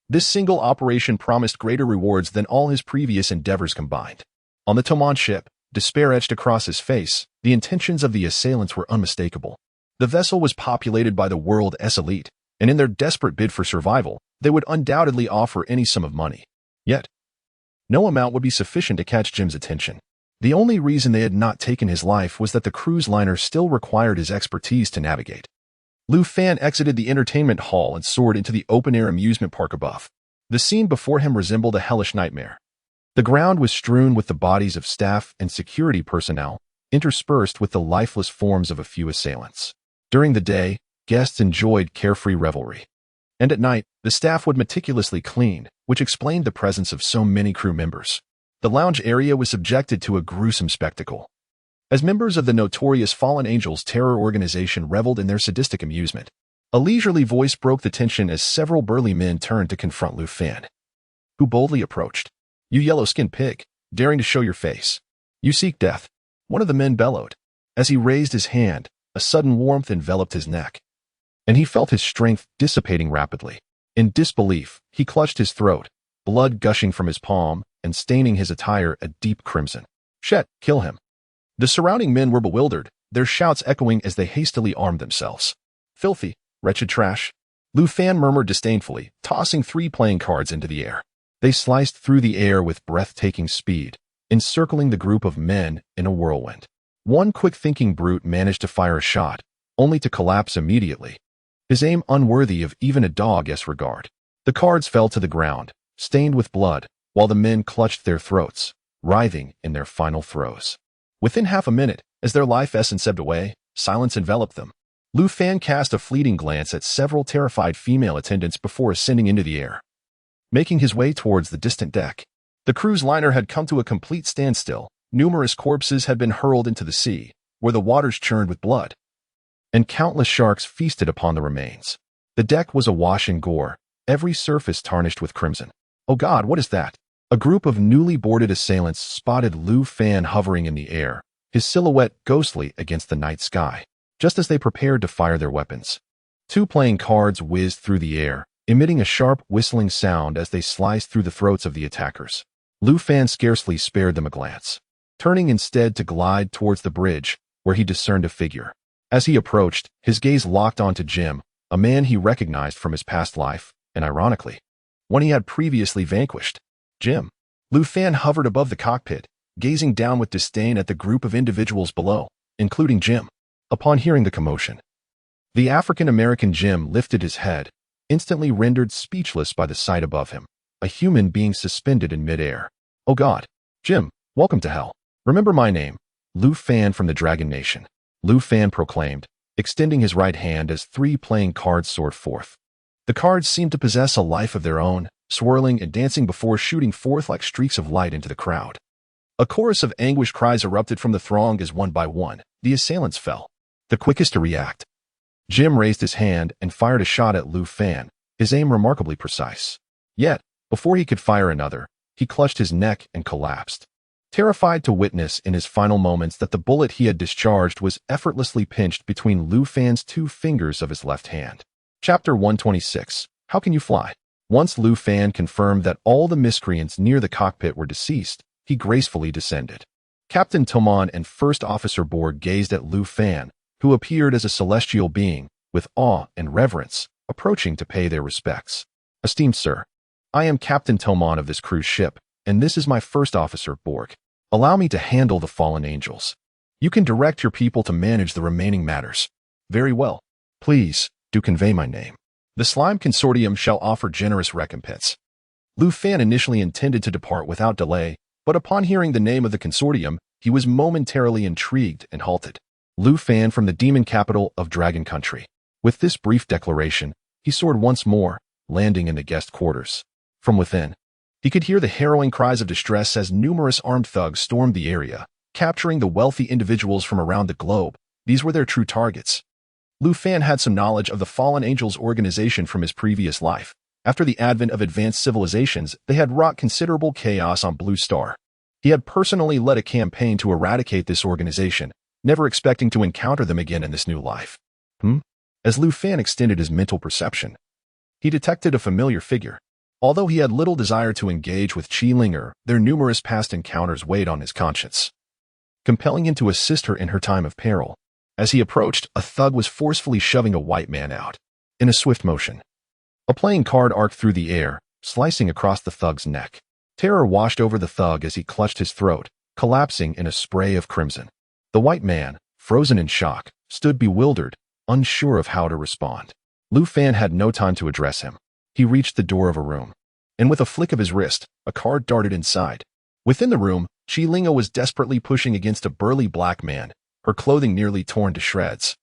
This single operation promised greater rewards than all his previous endeavors combined. On the Tomon ship, despair etched across his face, the intentions of the assailants were unmistakable. The vessel was populated by the world's elite, and in their desperate bid for survival, they would undoubtedly offer any sum of money. Yet, no amount would be sufficient to catch Jim's attention. The only reason they had not taken his life was that the cruise liner still required his expertise to navigate. Lu Fan exited the entertainment hall and soared into the open-air amusement park above. The scene before him resembled a hellish nightmare. The ground was strewn with the bodies of staff and security personnel, interspersed with the lifeless forms of a few assailants. During the day, guests enjoyed carefree revelry. And at night, the staff would meticulously clean, which explained the presence of so many crew members. The lounge area was subjected to a gruesome spectacle. As members of the notorious Fallen Angels terror organization reveled in their sadistic amusement, a leisurely voice broke the tension as several burly men turned to confront Lu Fan, who boldly approached. "You yellow-skinned pig, daring to show your face. You seek death," one of the men bellowed. As he raised his hand, a sudden warmth enveloped his neck, and he felt his strength dissipating rapidly. In disbelief, he clutched his throat, blood gushing from his palm and staining his attire a deep crimson. "Shet, kill him." The surrounding men were bewildered, their shouts echoing as they hastily armed themselves. "Filthy, wretched trash," Lu Fan murmured disdainfully, tossing 3 playing cards into the air. They sliced through the air with breathtaking speed, encircling the group of men in a whirlwind. One quick-thinking brute managed to fire a shot, only to collapse immediately, his aim unworthy of even a dog's regard. The cards fell to the ground, stained with blood, while the men clutched their throats, writhing in their final throes. Within half a minute, as their life essence ebbed away, silence enveloped them. Lu Fan cast a fleeting glance at several terrified female attendants before ascending into the air, making his way towards the distant deck. The cruise liner had come to a complete standstill. Numerous corpses had been hurled into the sea, where the waters churned with blood, and countless sharks feasted upon the remains. The deck was awash in gore, every surface tarnished with crimson. "Oh God, what is that?" A group of newly boarded assailants spotted Lu Fan hovering in the air, his silhouette ghostly against the night sky, just as they prepared to fire their weapons. 2 playing cards whizzed through the air, emitting a sharp whistling sound as they sliced through the throats of the attackers. Lu Fan scarcely spared them a glance, turning instead to glide towards the bridge, where he discerned a figure. As he approached, his gaze locked onto Jim, a man he recognized from his past life, and ironically, one he had previously vanquished. Jim. Lu Fan hovered above the cockpit, gazing down with disdain at the group of individuals below, including Jim. Upon hearing the commotion, the African-American Jim lifted his head, instantly rendered speechless by the sight above him, a human being suspended in midair. "Oh God, Jim, welcome to hell. Remember my name, Lu Fan from the Dragon Nation," Lu Fan proclaimed, extending his right hand as 3 playing cards soared forth. The cards seemed to possess a life of their own, swirling and dancing before shooting forth like streaks of light into the crowd. A chorus of anguish cries erupted from the throng as one by one, the assailants fell, the quickest to react. Jim raised his hand and fired a shot at Lu Fan, his aim remarkably precise. Yet, before he could fire another, he clutched his neck and collapsed, terrified to witness in his final moments that the bullet he had discharged was effortlessly pinched between Lu Fan's 2 fingers of his left hand. Chapter 126. How Can You Fly? Once Lu Fan confirmed that all the miscreants near the cockpit were deceased, he gracefully descended. Captain Tomon and First Officer Borg gazed at Lu Fan, who appeared as a celestial being, with awe and reverence, approaching to pay their respects. "Esteemed sir, I am Captain Tomon of this cruise ship, and this is my First Officer, Borg. Allow me to handle the fallen angels. You can direct your people to manage the remaining matters." "Very well. Please, do convey my name. The Slime Consortium shall offer generous recompense." Lu Fan initially intended to depart without delay, but upon hearing the name of the consortium, he was momentarily intrigued and halted. Lu Fan from the demon capital of Dragon Country. With this brief declaration, he soared once more, landing in the guest quarters. From within, he could hear the harrowing cries of distress as numerous armed thugs stormed the area, capturing the wealthy individuals from around the globe. These were their true targets. Lu Fan had some knowledge of the Fallen Angels organization from his previous life. After the advent of advanced civilizations, they had wrought considerable chaos on Blue Star. He had personally led a campaign to eradicate this organization, never expecting to encounter them again in this new life. As Lu Fan extended his mental perception, he detected a familiar figure. Although he had little desire to engage with Qi Linger, their numerous past encounters weighed on his conscience, compelling him to assist her in her time of peril. As he approached, a thug was forcefully shoving a white man out. In a swift motion, a playing card arced through the air, slicing across the thug's neck. Terror washed over the thug as he clutched his throat, collapsing in a spray of crimson. The white man, frozen in shock, stood bewildered, unsure of how to respond. Lu Fan had no time to address him. He reached the door of a room, and with a flick of his wrist, a card darted inside. Within the room, Qi Lingo was desperately pushing against a burly black man, her clothing nearly torn to shreds,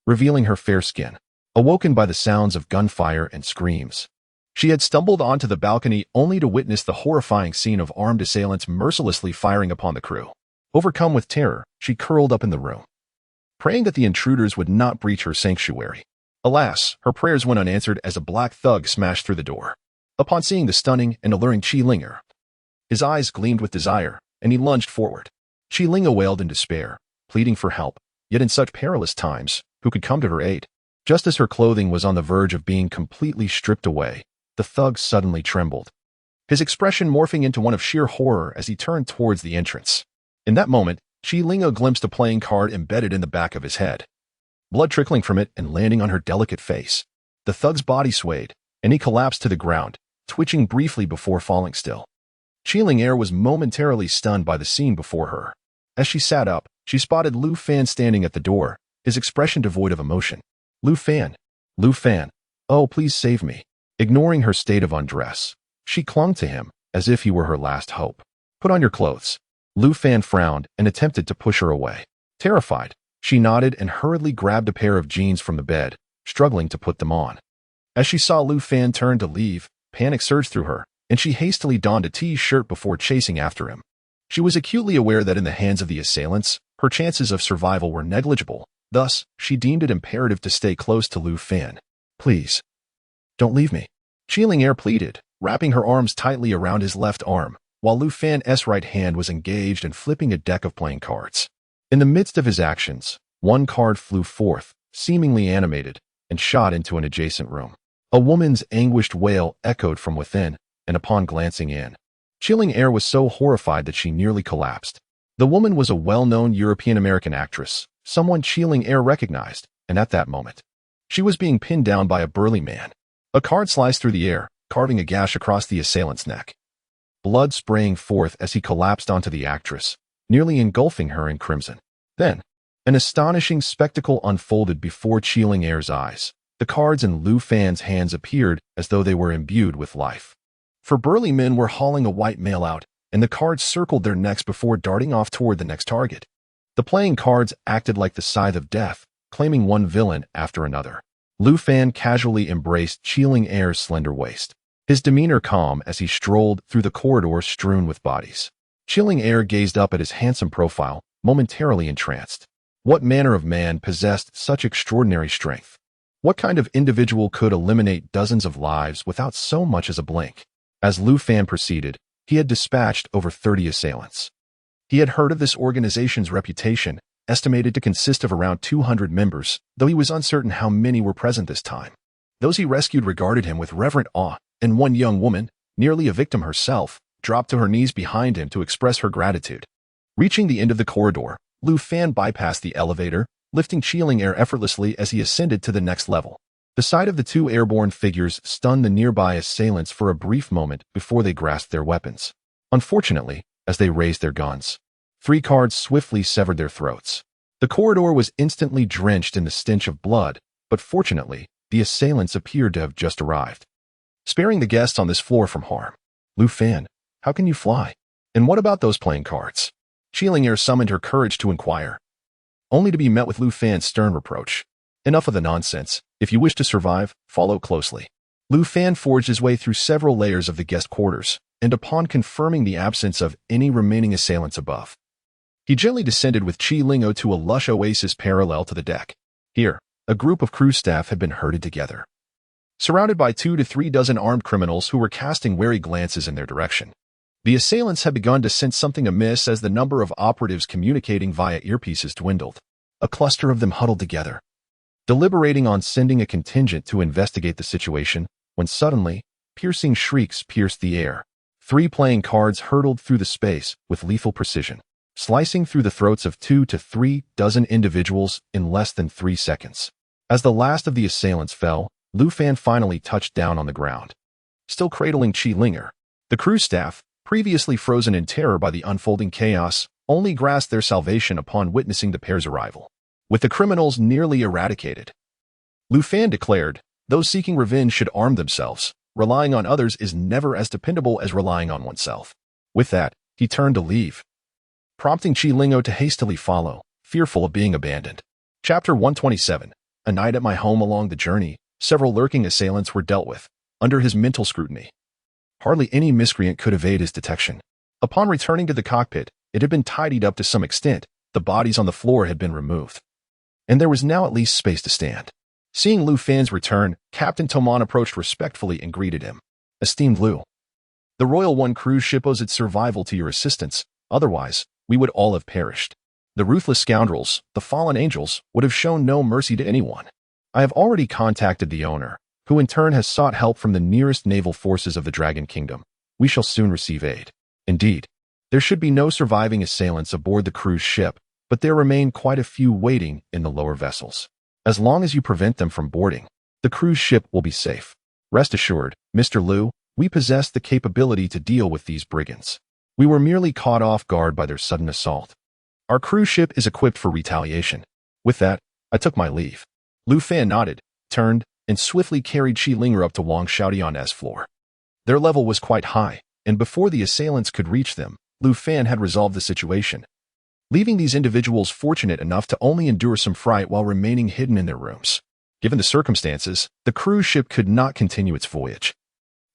revealing her fair skin. Awoken by the sounds of gunfire and screams, she had stumbled onto the balcony only to witness the horrifying scene of armed assailants mercilessly firing upon the crew. Overcome with terror, she curled up in the room, praying that the intruders would not breach her sanctuary. Alas, her prayers went unanswered as a black thug smashed through the door. Upon seeing the stunning and alluring Qi Linger, his eyes gleamed with desire, and he lunged forward. Qi Linger wailed in despair, pleading for help, yet in such perilous times, who could come to her aid? Just as her clothing was on the verge of being completely stripped away, the thug suddenly trembled, his expression morphing into one of sheer horror as he turned towards the entrance. In that moment, Qi Lingo glimpsed a playing card embedded in the back of his head, blood trickling from it and landing on her delicate face. The thug's body swayed, and he collapsed to the ground, twitching briefly before falling still. Qi Linger was momentarily stunned by the scene before her. As she sat up, she spotted Lu Fan standing at the door, his expression devoid of emotion. Lu Fan, oh please save me. Ignoring her state of undress, she clung to him as if he were her last hope. Put on your clothes. Lu Fan frowned and attempted to push her away. Terrified, she nodded and hurriedly grabbed a pair of jeans from the bed, struggling to put them on. As she saw Lu Fan turn to leave, panic surged through her, and she hastily donned a T-shirt before chasing after him. She was acutely aware that in the hands of the assailants, her chances of survival were negligible. Thus, she deemed it imperative to stay close to Lu Fan. Please, don't leave me. Qi Linger pleaded, wrapping her arms tightly around his left arm, while Lu Fan's right hand was engaged in flipping a deck of playing cards. In the midst of his actions, one card flew forth, seemingly animated, and shot into an adjacent room. A woman's anguished wail echoed from within, and upon glancing in, Qi Linger was so horrified that she nearly collapsed. The woman was a well-known European-American actress, someone Qi Linger recognized, and at that moment, she was being pinned down by a burly man. A card sliced through the air, carving a gash across the assailant's neck, blood spraying forth as he collapsed onto the actress, nearly engulfing her in crimson. Then, an astonishing spectacle unfolded before Qi Linger's eyes. The cards in Lu Fan's hands appeared as though they were imbued with life. For burly men were hauling a white male out, and the cards circled their necks before darting off toward the next target. The playing cards acted like the scythe of death, claiming one villain after another. Lu Fan casually embraced Qi Linger's slender waist, his demeanor calm as he strolled through the corridor strewn with bodies. Qi Linger gazed up at his handsome profile, momentarily entranced. What manner of man possessed such extraordinary strength? What kind of individual could eliminate dozens of lives without so much as a blink? As Lu Fan proceeded, he had dispatched over 30 assailants. He had heard of this organization's reputation, estimated to consist of around 200 members, though he was uncertain how many were present this time. Those he rescued regarded him with reverent awe, and one young woman, nearly a victim herself, dropped to her knees behind him to express her gratitude. Reaching the end of the corridor, Lu Fan bypassed the elevator, lifting Qi Linger effortlessly as he ascended to the next level. The sight of the two airborne figures stunned the nearby assailants for a brief moment before they grasped their weapons. Unfortunately, as they raised their guns, 3 cards swiftly severed their throats. The corridor was instantly drenched in the stench of blood, but fortunately, the assailants appeared to have just arrived, sparing the guests on this floor from harm. Lu Fan, how can you fly? And what about those playing cards? Qi Linger summoned her courage to inquire, only to be met with Lu Fan's stern reproach. Enough of the nonsense. If you wish to survive, follow closely. Lu Fan forged his way through several layers of the guest quarters, and upon confirming the absence of any remaining assailants above, he gently descended with Qi Linger to a lush oasis parallel to the deck. Here, a group of crew staff had been herded together, surrounded by 2 to 3 dozen armed criminals who were casting wary glances in their direction. The assailants had begun to sense something amiss as the number of operatives communicating via earpieces dwindled. A cluster of them huddled together, deliberating on sending a contingent to investigate the situation, when suddenly, piercing shrieks pierced the air. 3 playing cards hurtled through the space with lethal precision, slicing through the throats of 2 to 3 dozen individuals in less than 3 seconds. As the last of the assailants fell, Lu Fan finally touched down on the ground, still cradling Chi Linger. The crew staff, previously frozen in terror by the unfolding chaos, only grasped their salvation upon witnessing the pair's arrival. With the criminals nearly eradicated, Lu Fan declared, those seeking revenge should arm themselves. Relying on others is never as dependable as relying on oneself. With that, he turned to leave, prompting Chi Lingo to hastily follow, fearful of being abandoned. Chapter 127. A night at my home. Along the journey, several lurking assailants were dealt with, under his mental scrutiny. Hardly any miscreant could evade his detection. Upon returning to the cockpit, it had been tidied up to some extent, the bodies on the floor had been removed, and there was now at least space to stand. Seeing Lu Fan's return, Captain Toman approached respectfully and greeted him. Esteemed Lu, the Royal One cruise ship owes its survival to your assistance, otherwise, we would all have perished. The ruthless scoundrels, the fallen angels, would have shown no mercy to anyone. I have already contacted the owner, who in turn has sought help from the nearest naval forces of the Dragon Kingdom. We shall soon receive aid. Indeed, there should be no surviving assailants aboard the cruise ship, but there remain quite a few waiting in the lower vessels. As long as you prevent them from boarding, the cruise ship will be safe. Rest assured, Mr. Lu, we possess the capability to deal with these brigands. We were merely caught off guard by their sudden assault. Our cruise ship is equipped for retaliation. With that, I took my leave. Lu Fan nodded, turned, and swiftly carried Chi Linger up to Wang Xiaodian's floor. Their level was quite high, and before the assailants could reach them, Lu Fan had resolved the situation, leaving these individuals fortunate enough to only endure some fright while remaining hidden in their rooms. Given the circumstances, the cruise ship could not continue its voyage,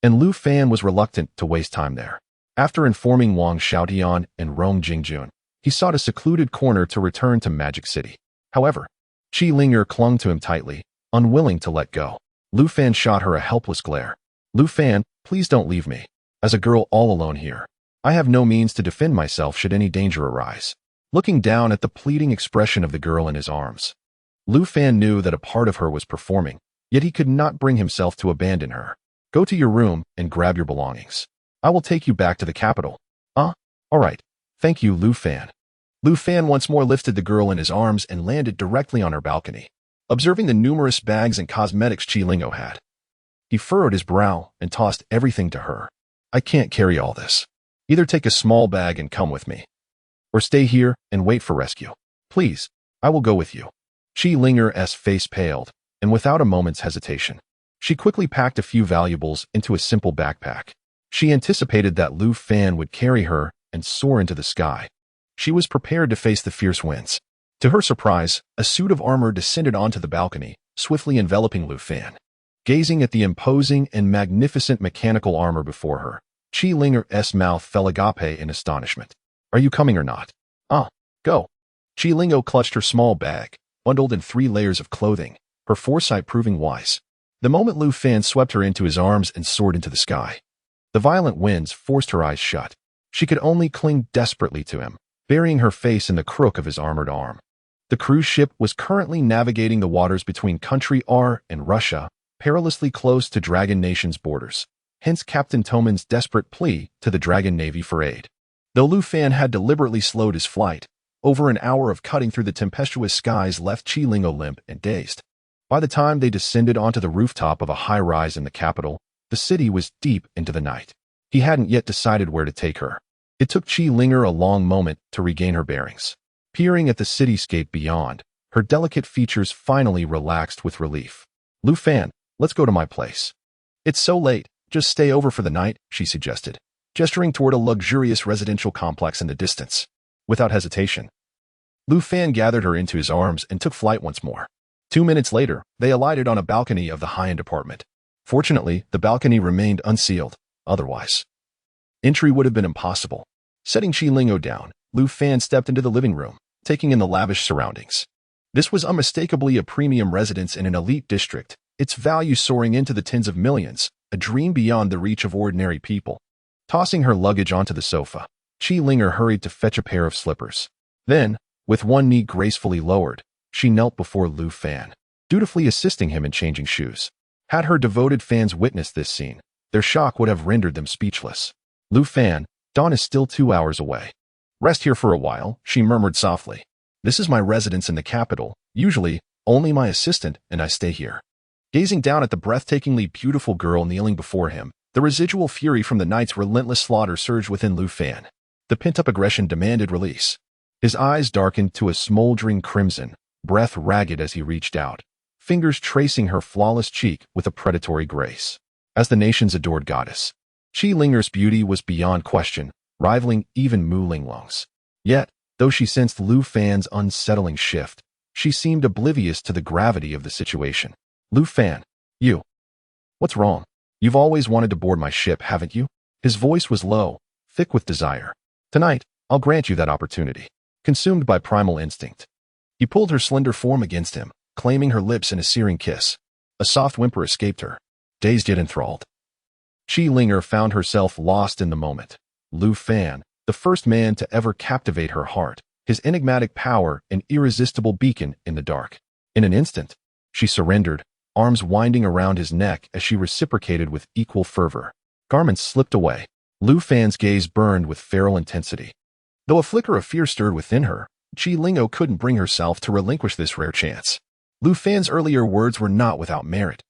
and Lu Fan was reluctant to waste time there. After informing Wang Xiaodian and Rong Jingjun, he sought a secluded corner to return to Magic City. However, Chi Linger clung to him tightly, unwilling to let go. Lu Fan shot her a helpless glare. Lu Fan, please don't leave me. As a girl all alone here, I have no means to defend myself should any danger arise. Looking down at the pleading expression of the girl in his arms, Lu Fan knew that a part of her was performing, yet he could not bring himself to abandon her. Go to your room and grab your belongings. I will take you back to the capital. All right. Thank you, Lu Fan. Lu Fan once more lifted the girl in his arms and landed directly on her balcony. Observing the numerous bags and cosmetics Chi Lingo had, he furrowed his brow and tossed everything to her. I can't carry all this. Either take a small bag and come with me, or stay here and wait for rescue. Please, I will go with you. Chi Linger's face paled, and without a moment's hesitation, she quickly packed a few valuables into a simple backpack. She anticipated that Lu Fan would carry her and soar into the sky. She was prepared to face the fierce winds. To her surprise, a suit of armor descended onto the balcony, swiftly enveloping Lu Fan. Gazing at the imposing and magnificent mechanical armor before her, Chi Linger's mouth fell agape in astonishment. Are you coming or not? Go. Chi Lingo clutched her small bag, bundled in 3 layers of clothing, her foresight proving wise. The moment Lu Fan swept her into his arms and soared into the sky, the violent winds forced her eyes shut. She could only cling desperately to him, burying her face in the crook of his armored arm. The cruise ship was currently navigating the waters between Country R and Russia, perilously close to Dragon Nation's borders, hence Captain Toman's desperate plea to the Dragon Navy for aid. Though Lu Fan had deliberately slowed his flight, over an hour of cutting through the tempestuous skies left Chi Lingo limp and dazed. By the time they descended onto the rooftop of a high-rise in the capital, the city was deep into the night. He hadn't yet decided where to take her. It took Chi Linger a long moment to regain her bearings. Peering at the cityscape beyond, her delicate features finally relaxed with relief. Lu Fan, let's go to my place. It's so late, just stay over for the night, she suggested, gesturing toward a luxurious residential complex in the distance. Without hesitation, Lu Fan gathered her into his arms and took flight once more. 2 minutes later, they alighted on a balcony of the high-end apartment. Fortunately, the balcony remained unsealed, otherwise entry would have been impossible. Setting Chi Lingo down, Lu Fan stepped into the living room, taking in the lavish surroundings. This was unmistakably a premium residence in an elite district, its value soaring into the tens of millions, a dream beyond the reach of ordinary people. Tossing her luggage onto the sofa, Chi Linger hurried to fetch a pair of slippers. Then, with one knee gracefully lowered, she knelt before Lu Fan, dutifully assisting him in changing shoes. Had her devoted fans witnessed this scene, their shock would have rendered them speechless. Lu Fan, dawn is still 2 hours away. Rest here for a while, she murmured softly. This is my residence in the capital. Usually, only my assistant and I stay here. Gazing down at the breathtakingly beautiful girl kneeling before him, the residual fury from the night's relentless slaughter surged within Lu Fan. The pent-up aggression demanded release. His eyes darkened to a smoldering crimson, breath ragged as he reached out, fingers tracing her flawless cheek with a predatory grace. As the nation's adored goddess, Chi Linger's beauty was beyond question, rivaling even Mu Linglong's. Yet, though she sensed Lu Fan's unsettling shift, she seemed oblivious to the gravity of the situation. Lu Fan, you. What's wrong? You've always wanted to board my ship, haven't you? His voice was low, thick with desire. Tonight, I'll grant you that opportunity. Consumed by primal instinct, he pulled her slender form against him, claiming her lips in a searing kiss. A soft whimper escaped her, dazed yet enthralled. Chi Linger found herself lost in the moment. Lu Fan, the first man to ever captivate her heart, his enigmatic power an irresistible beacon in the dark. In an instant, she surrendered, arms winding around his neck as she reciprocated with equal fervor. Garments slipped away. Lu Fan's gaze burned with feral intensity. Though a flicker of fear stirred within her, Chi Lingo couldn't bring herself to relinquish this rare chance. Lu Fan's earlier words were not without merit.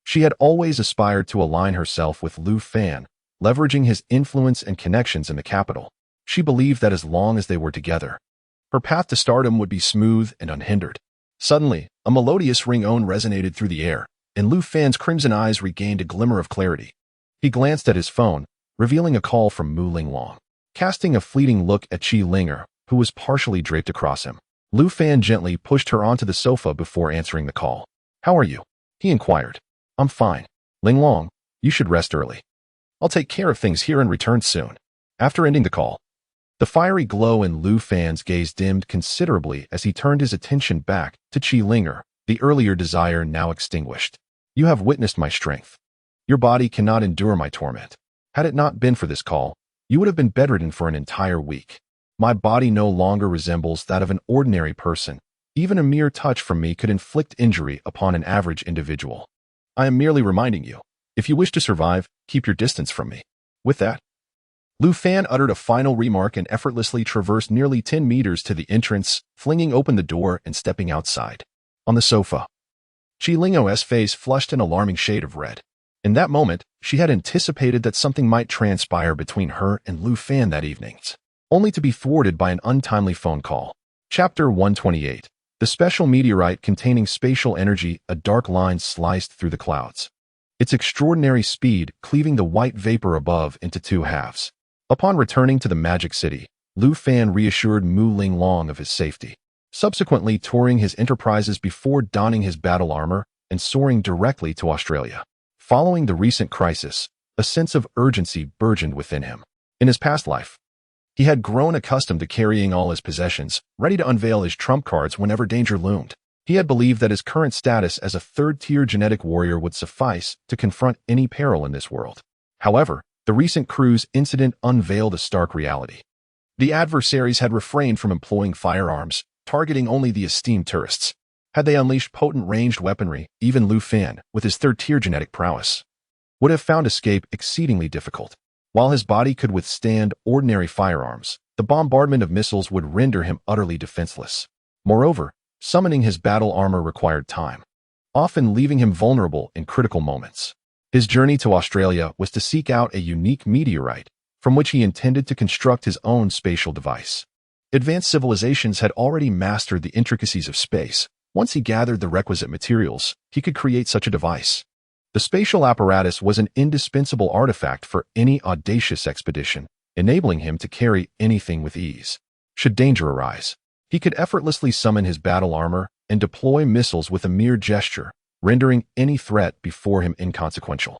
She had always aspired to align herself with Lu Fan, leveraging his influence and connections in the capital. She believed that as long as they were together, her path to stardom would be smooth and unhindered. Suddenly, a melodious ring-tone resonated through the air, and Lu Fan's crimson eyes regained a glimmer of clarity. He glanced at his phone, revealing a call from Mu Linglong. Casting a fleeting look at Chi Linger, who was partially draped across him, Lu Fan gently pushed her onto the sofa before answering the call. How are you? He inquired. I'm fine. Linglong, you should rest early. I'll take care of things here and return soon. After ending the call, the fiery glow in Lu Fan's gaze dimmed considerably as he turned his attention back to Chi Linger, the earlier desire now extinguished. You have witnessed my strength. Your body cannot endure my torment. Had it not been for this call, you would have been bedridden for an entire week. My body no longer resembles that of an ordinary person. Even a mere touch from me could inflict injury upon an average individual. I am merely reminding you, if you wish to survive, keep your distance from me. With that, Lu Fan uttered a final remark and effortlessly traversed nearly 10 meters to the entrance, flinging open the door and stepping outside. On the sofa, Chi Lingo's face flushed an alarming shade of red. In that moment, she had anticipated that something might transpire between her and Lu Fan that evening, only to be thwarted by an untimely phone call. Chapter 128. The special meteorite containing spatial energy, a dark line sliced through the clouds. Its extraordinary speed cleaving the white vapor above into two halves. Upon returning to the Magic City, Lu Fan reassured Mu Linglong of his safety, subsequently touring his enterprises before donning his battle armor and soaring directly to Australia. Following the recent crisis, a sense of urgency burgeoned within him. In his past life, he had grown accustomed to carrying all his possessions, ready to unveil his trump cards whenever danger loomed. He had believed that his current status as a third-tier genetic warrior would suffice to confront any peril in this world. However, the recent cruise incident unveiled a stark reality. The adversaries had refrained from employing firearms, targeting only the esteemed tourists. Had they unleashed potent ranged weaponry, even Lu Fan, with his third-tier genetic prowess, would have found escape exceedingly difficult. While his body could withstand ordinary firearms, the bombardment of missiles would render him utterly defenseless. Moreover, summoning his battle armor required time, often leaving him vulnerable in critical moments. His journey to Australia was to seek out a unique meteorite, from which he intended to construct his own spatial device. Advanced civilizations had already mastered the intricacies of space. Once he gathered the requisite materials, he could create such a device. The spatial apparatus was an indispensable artifact for any audacious expedition, enabling him to carry anything with ease. Should danger arise, he could effortlessly summon his battle armor and deploy missiles with a mere gesture, rendering any threat before him inconsequential.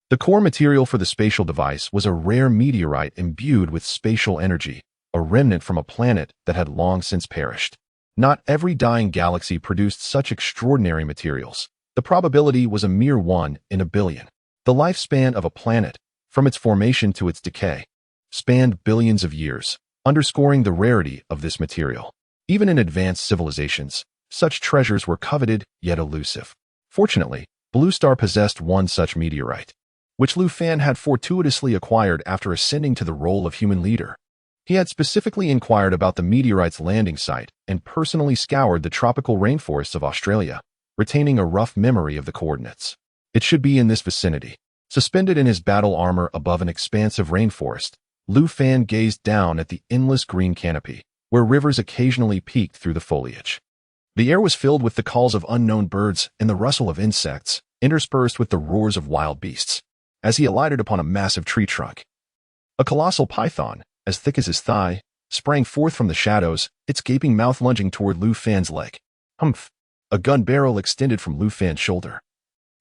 The core material for the spatial device was a rare meteorite imbued with spatial energy, a remnant from a planet that had long since perished. Not every dying galaxy produced such extraordinary materials. The probability was a mere 1 in a billion. The lifespan of a planet, from its formation to its decay, spanned billions of years, underscoring the rarity of this material. Even in advanced civilizations, such treasures were coveted yet elusive. Fortunately, Blue Star possessed one such meteorite, which Lu Fan had fortuitously acquired after ascending to the role of human leader. He had specifically inquired about the meteorite's landing site and personally scoured the tropical rainforests of Australia, retaining a rough memory of the coordinates. It should be in this vicinity. Suspended in his battle armor above an expansive rainforest, Lu Fan gazed down at the endless green canopy, where rivers occasionally peeked through the foliage. The air was filled with the calls of unknown birds and the rustle of insects, interspersed with the roars of wild beasts. As he alighted upon a massive tree trunk, a colossal python, as thick as his thigh, sprang forth from the shadows, its gaping mouth lunging toward Lu Fan's leg. Humph! A gun barrel extended from Lu Fan's shoulder,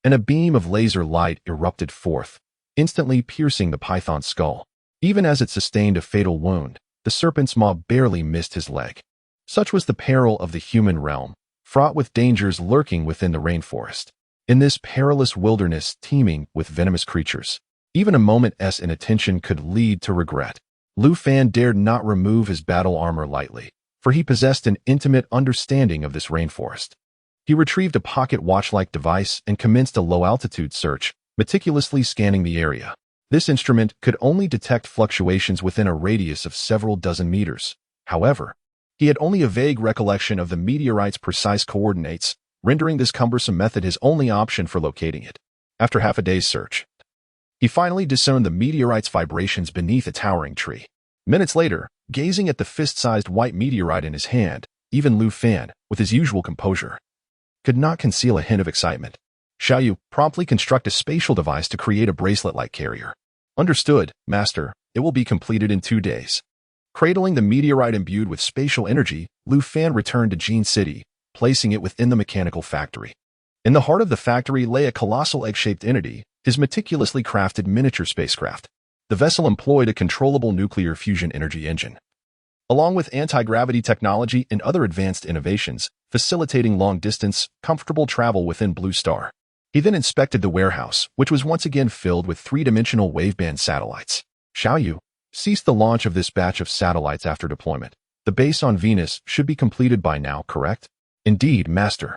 and a beam of laser light erupted forth, instantly piercing the python's skull. Even as it sustained a fatal wound, the serpent's maw barely missed his leg. Such was the peril of the human realm, fraught with dangers lurking within the rainforest. In this perilous wilderness teeming with venomous creatures, even a moment's inattention could lead to regret. Lu Fan dared not remove his battle armor lightly, for he possessed an intimate understanding of this rainforest. He retrieved a pocket watch-like device and commenced a low-altitude search, meticulously scanning the area. This instrument could only detect fluctuations within a radius of several dozen meters. However, he had only a vague recollection of the meteorite's precise coordinates, rendering this cumbersome method his only option for locating it. After half a day's search, he finally discerned the meteorite's vibrations beneath a towering tree. Minutes later, gazing at the fist-sized white meteorite in his hand, even Lu Fan, with his usual composure, could not conceal a hint of excitement. Shall you promptly construct a spatial device to create a bracelet-like carrier? Understood, Master. It will be completed in 2 days. Cradling the meteorite imbued with spatial energy, Lu Fan returned to Jean City, placing it within the mechanical factory. In the heart of the factory lay a colossal egg-shaped entity, his meticulously crafted miniature spacecraft. The vessel employed a controllable nuclear fusion energy engine, along with anti-gravity technology and other advanced innovations, facilitating long-distance, comfortable travel within Blue Star. He then inspected the warehouse, which was once again filled with three-dimensional waveband satellites. Shall you cease the launch of this batch of satellites after deployment? The base on Venus should be completed by now, correct? Indeed, Master.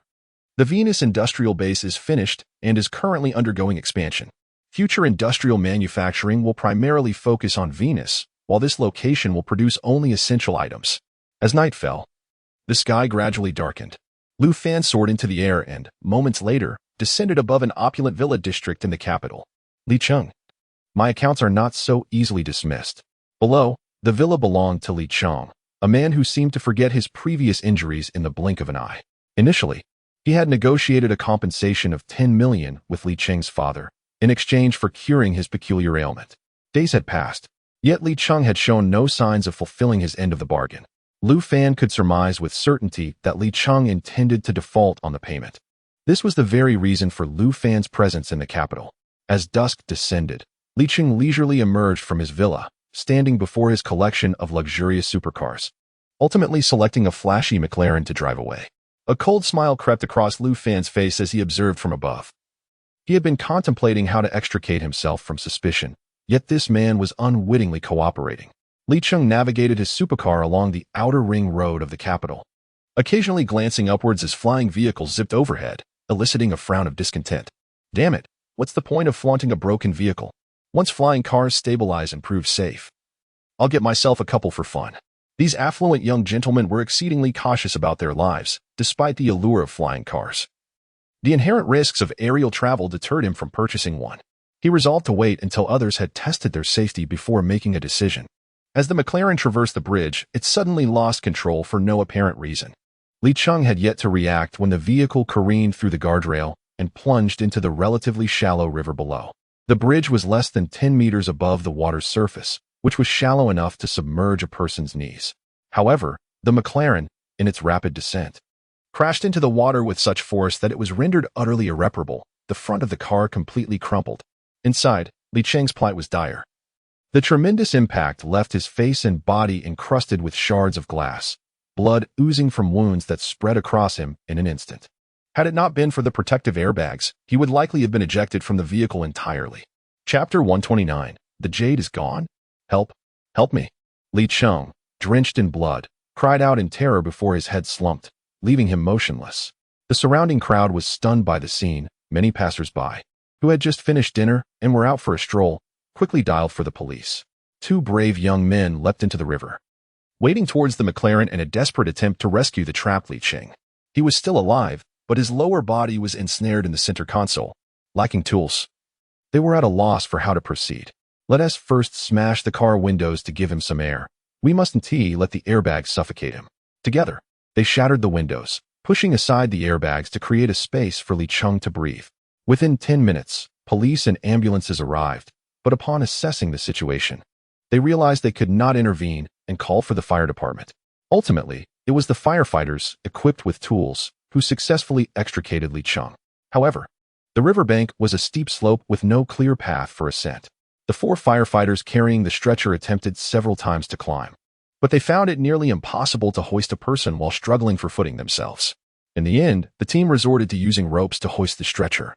The Venus industrial base is finished and is currently undergoing expansion. Future industrial manufacturing will primarily focus on Venus, while this location will produce only essential items. As night fell, the sky gradually darkened. Lu Fan soared into the air and, moments later, descended above an opulent villa district in the capital. Li Cheng. My accounts are not so easily dismissed. Below, the villa belonged to Li Cheng, a man who seemed to forget his previous injuries in the blink of an eye. Initially, he had negotiated a compensation of 10 million with Li Cheng's father, in exchange for curing his peculiar ailment. Days had passed, yet Li Cheng had shown no signs of fulfilling his end of the bargain. Lu Fan could surmise with certainty that Li Cheng intended to default on the payment. This was the very reason for Lu Fan's presence in the capital. As dusk descended, Li Cheng leisurely emerged from his villa, standing before his collection of luxurious supercars, ultimately selecting a flashy McLaren to drive away. A cold smile crept across Lu Fan's face as he observed from above. He had been contemplating how to extricate himself from suspicion, yet this man was unwittingly cooperating. Li Cheng navigated his supercar along the outer ring road of the capital, occasionally glancing upwards as flying vehicles zipped overhead, eliciting a frown of discontent. Damn it, what's the point of flaunting a broken vehicle? Once flying cars stabilize and prove safe, I'll get myself a couple for fun. These affluent young gentlemen were exceedingly cautious about their lives, despite the allure of flying cars. The inherent risks of aerial travel deterred him from purchasing one. He resolved to wait until others had tested their safety before making a decision. As the McLaren traversed the bridge, it suddenly lost control for no apparent reason. Li Cheng had yet to react when the vehicle careened through the guardrail and plunged into the relatively shallow river below. The bridge was less than 10 meters above the water's surface, which was shallow enough to submerge a person's knees. However, the McLaren, in its rapid descent, crashed into the water with such force that it was rendered utterly irreparable, the front of the car completely crumpled. Inside, Li Cheng's plight was dire. The tremendous impact left his face and body encrusted with shards of glass, blood oozing from wounds that spread across him in an instant. Had it not been for the protective airbags, he would likely have been ejected from the vehicle entirely. Chapter 129. The jade is gone? Help! Help me! Li Cheng, drenched in blood, cried out in terror before his head slumped, leaving him motionless. The surrounding crowd was stunned by the scene. Many passers-by, who had just finished dinner and were out for a stroll, quickly dialed for the police. Two brave young men leapt into the river, wading towards the McLaren in a desperate attempt to rescue the trapped Li Cheng. He was still alive, but his lower body was ensnared in the center console, lacking tools. They were at a loss for how to proceed. Let us first smash the car windows to give him some air. We mustn't let the airbags suffocate him. Together, they shattered the windows, pushing aside the airbags to create a space for Li Cheng to breathe. Within 10 minutes, police and ambulances arrived, but upon assessing the situation, they realized they could not intervene and called for the fire department. Ultimately, it was the firefighters, equipped with tools, who successfully extricated Li Cheng. However, the riverbank was a steep slope with no clear path for ascent. The 4 firefighters carrying the stretcher attempted several times to climb, but they found it nearly impossible to hoist a person while struggling for footing themselves. In the end, the team resorted to using ropes to hoist the stretcher,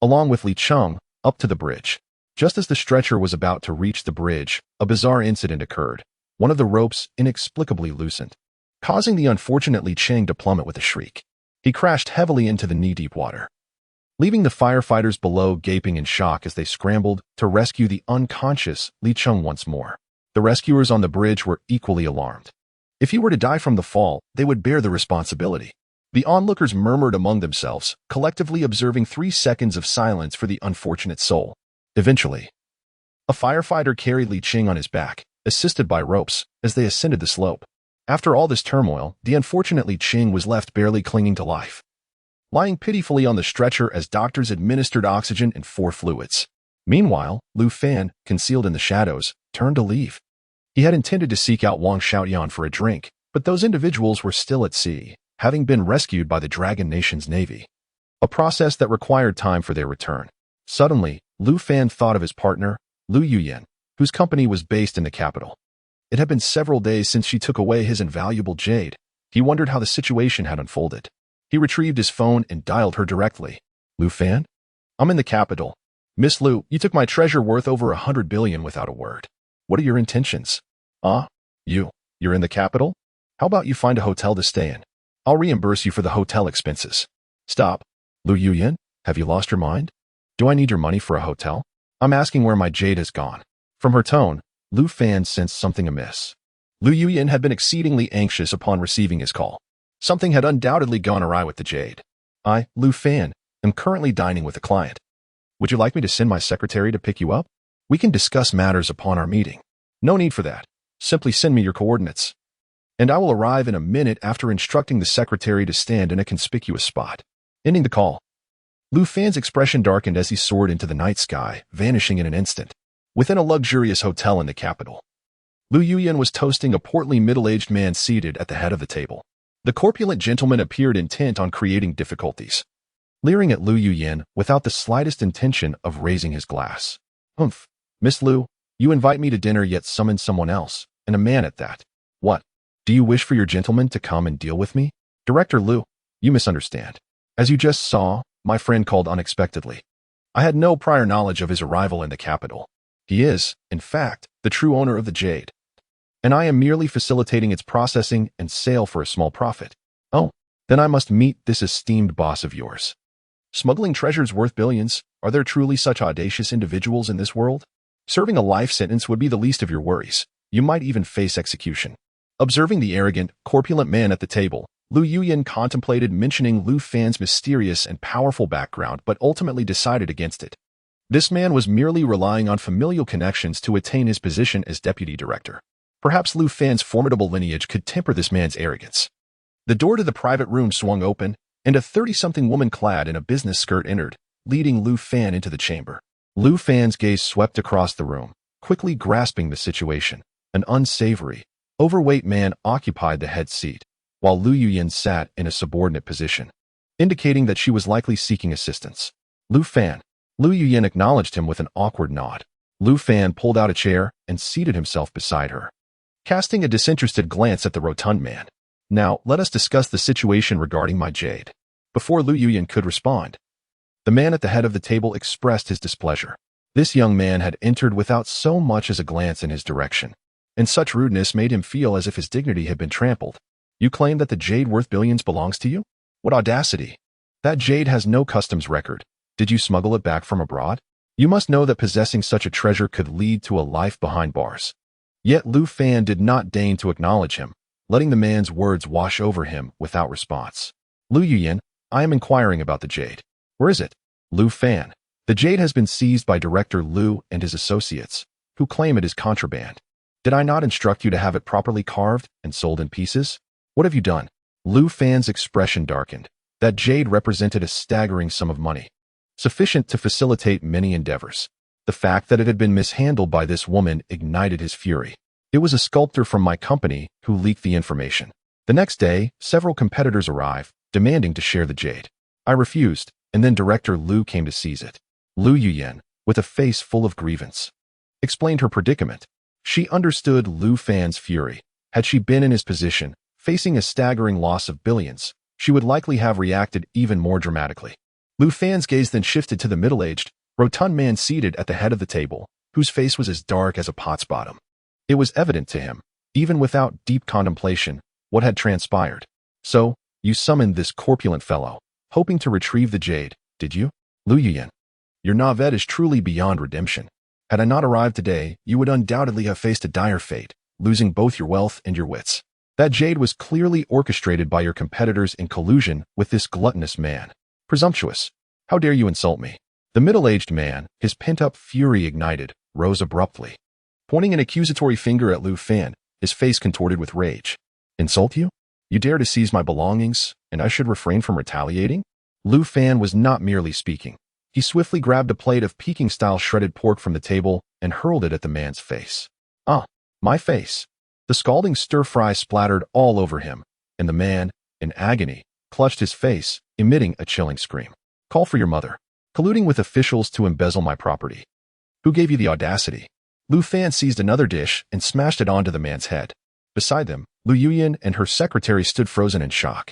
along with Li Cheng, up to the bridge. Just as the stretcher was about to reach the bridge, a bizarre incident occurred. One of the ropes inexplicably loosened, causing the unfortunate Li Cheng to plummet with a shriek. He crashed heavily into the knee-deep water, leaving the firefighters below gaping in shock as they scrambled to rescue the unconscious Li Cheng once more. The rescuers on the bridge were equally alarmed. If he were to die from the fall, they would bear the responsibility. The onlookers murmured among themselves, collectively observing 3 seconds of silence for the unfortunate soul. Eventually, a firefighter carried Li Cheng on his back, assisted by ropes, as they ascended the slope. After all this turmoil, the unfortunate Li Cheng was left barely clinging to life, lying pitifully on the stretcher as doctors administered oxygen and 4 fluids. Meanwhile, Lu Fan, concealed in the shadows, turned to leave. He had intended to seek out Wang Xiaoyan for a drink, but those individuals were still at sea, having been rescued by the Dragon Nation's navy, a process that required time for their return. Suddenly, Lu Fan thought of his partner, Lu Yuyan, whose company was based in the capital. It had been several days since she took away his invaluable jade. He wondered how the situation had unfolded. He retrieved his phone and dialed her directly. Lu Fan? I'm in the capital. Miss Lu, you took my treasure worth over 100 billion without a word. What are your intentions? You're in the capital? How about you find a hotel to stay in? I'll reimburse you for the hotel expenses. Stop. Lu Yuyan, have you lost your mind? Do I need your money for a hotel? I'm asking where my jade has gone. From her tone, Lu Fan sensed something amiss. Lu Yuyan had been exceedingly anxious upon receiving his call. Something had undoubtedly gone awry with the jade. I, Lu Fan, am currently dining with a client. Would you like me to send my secretary to pick you up? We can discuss matters upon our meeting. No need for that. Simply send me your coordinates, and I will arrive in a minute after instructing the secretary to stand in a conspicuous spot. Ending the call. Lu Fan's expression darkened as he soared into the night sky, vanishing in an instant. Within a luxurious hotel in the capital, Lu Yuyan was toasting a portly middle-aged man seated at the head of the table. The corpulent gentleman appeared intent on creating difficulties, leering at Lu Yuyan without the slightest intention of raising his glass. Humph, Miss Lu, you invite me to dinner yet summon someone else, and a man at that. What? Do you wish for your gentleman to come and deal with me? Director Lu, you misunderstand. As you just saw, my friend called unexpectedly. I had no prior knowledge of his arrival in the capital. He is, in fact, the true owner of the jade, and I am merely facilitating its processing and sale for a small profit. Oh, then I must meet this esteemed boss of yours. Smuggling treasures worth billions, are there truly such audacious individuals in this world? Serving a life sentence would be the least of your worries. You might even face execution. Observing the arrogant, corpulent man at the table, Lu Yuyan contemplated mentioning Lu Fan's mysterious and powerful background but ultimately decided against it. This man was merely relying on familial connections to attain his position as deputy director. Perhaps Lu Fan's formidable lineage could temper this man's arrogance. The door to the private room swung open, and a 30-something woman clad in a business skirt entered, leading Lu Fan into the chamber. Lu Fan's gaze swept across the room, quickly grasping the situation. An unsavory, overweight man occupied the head seat, while Lu Yuyan sat in a subordinate position, indicating that she was likely seeking assistance. Lu Yuyan acknowledged him with an awkward nod. Lu Fan pulled out a chair and seated himself beside her, casting a disinterested glance at the rotund man. Now, let us discuss the situation regarding my jade. Before Lu Yuyan could respond, the man at the head of the table expressed his displeasure. This young man had entered without so much as a glance in his direction, and such rudeness made him feel as if his dignity had been trampled. You claim that the jade worth billions belongs to you? What audacity! That jade has no customs record. Did you smuggle it back from abroad? You must know that possessing such a treasure could lead to a life behind bars. Yet Lu Fan did not deign to acknowledge him, letting the man's words wash over him without response. Lu Yuyan, I am inquiring about the jade. Where is it? Lu Fan. The jade has been seized by Director Lu and his associates, who claim it is contraband. Did I not instruct you to have it properly carved and sold in pieces? What have you done? Lu Fan's expression darkened. That jade represented a staggering sum of money, sufficient to facilitate many endeavors. The fact that it had been mishandled by this woman ignited his fury. It was a sculptor from my company who leaked the information. The next day, several competitors arrived, demanding to share the jade. I refused, and then Director Lu came to seize it. Lu Yuyan, with a face full of grievance, explained her predicament. She understood Lu Fan's fury. Had she been in his position, facing a staggering loss of billions, she would likely have reacted even more dramatically. Lu Fan's gaze then shifted to the middle-aged, rotund man seated at the head of the table, whose face was as dark as a pot's bottom. It was evident to him, even without deep contemplation, what had transpired. So, you summoned this corpulent fellow, hoping to retrieve the jade, did you? Lu Yuyan, your manhwaedit is truly beyond redemption. Had I not arrived today, you would undoubtedly have faced a dire fate, losing both your wealth and your wits. That jade was clearly orchestrated by your competitors in collusion with this gluttonous man. Presumptuous. How dare you insult me? The middle-aged man, his pent-up fury ignited, rose abruptly. Pointing an accusatory finger at Lu Fan, his face contorted with rage. Insult you? You dare to seize my belongings, and I should refrain from retaliating? Lu Fan was not merely speaking. He swiftly grabbed a plate of Peking-style shredded pork from the table and hurled it at the man's face. Ah, my face. The scalding stir-fry splattered all over him, and the man, in agony, clutched his face, emitting a chilling scream. Call for your mother. Colluding with officials to embezzle my property. Who gave you the audacity? Lu Fan seized another dish and smashed it onto the man's head. Beside them, Lu Yuyan and her secretary stood frozen in shock.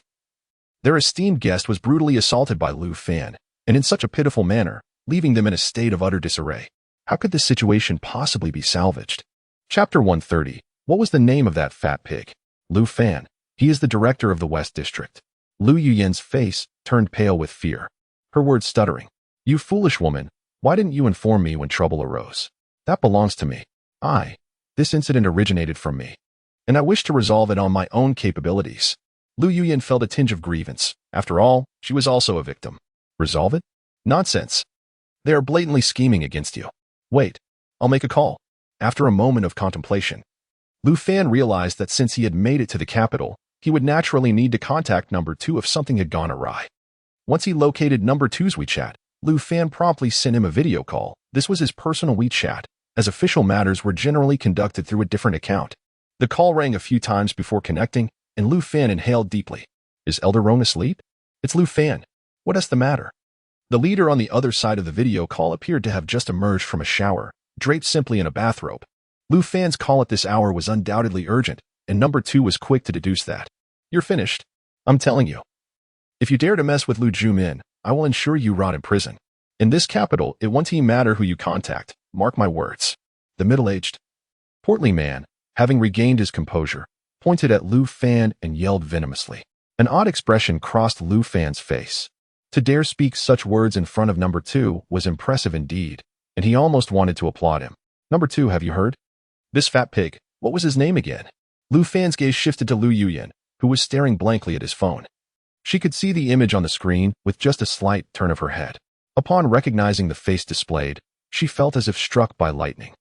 Their esteemed guest was brutally assaulted by Lu Fan, and in such a pitiful manner, leaving them in a state of utter disarray. How could this situation possibly be salvaged? Chapter 130. What was the name of that fat pig? Lu Fan. He is the director of the West District. Lu Yuyan's face turned pale with fear, her words stuttering. You foolish woman, why didn't you inform me when trouble arose? That belongs to me. This incident originated from me, and I wish to resolve it on my own capabilities. Lu Yuyan felt a tinge of grievance. After all, she was also a victim. Resolve it? Nonsense. They are blatantly scheming against you. Wait, I'll make a call. After a moment of contemplation, Lu Fan realized that since he had made it to the capital, he would naturally need to contact number 2 if something had gone awry. Once he located number 2's WeChat, Lu Fan promptly sent him a video call. This was his personal WeChat, as official matters were generally conducted through a different account. The call rang a few times before connecting, and Lu Fan inhaled deeply. Is Elder Roan asleep? It's Lu Fan. What is the matter? The leader on the other side of the video call appeared to have just emerged from a shower, draped simply in a bathrobe. Lu Fan's call at this hour was undoubtedly urgent, and number 2 was quick to deduce that. You're finished. I'm telling you. If you dare to mess with Lu Jumin, I will ensure you rot in prison. In this capital, it won't even matter who you contact. Mark my words. The middle-aged, portly man, having regained his composure, pointed at Lu Fan and yelled venomously. An odd expression crossed Lu Fan's face. To dare speak such words in front of number 2 was impressive indeed, and he almost wanted to applaud him. Number 2, have you heard? This fat pig, what was his name again? Lu Fan's gaze shifted to Lu Yuyan, who was staring blankly at his phone. She could see the image on the screen with just a slight turn of her head. Upon recognizing the face displayed, she felt as if struck by lightning.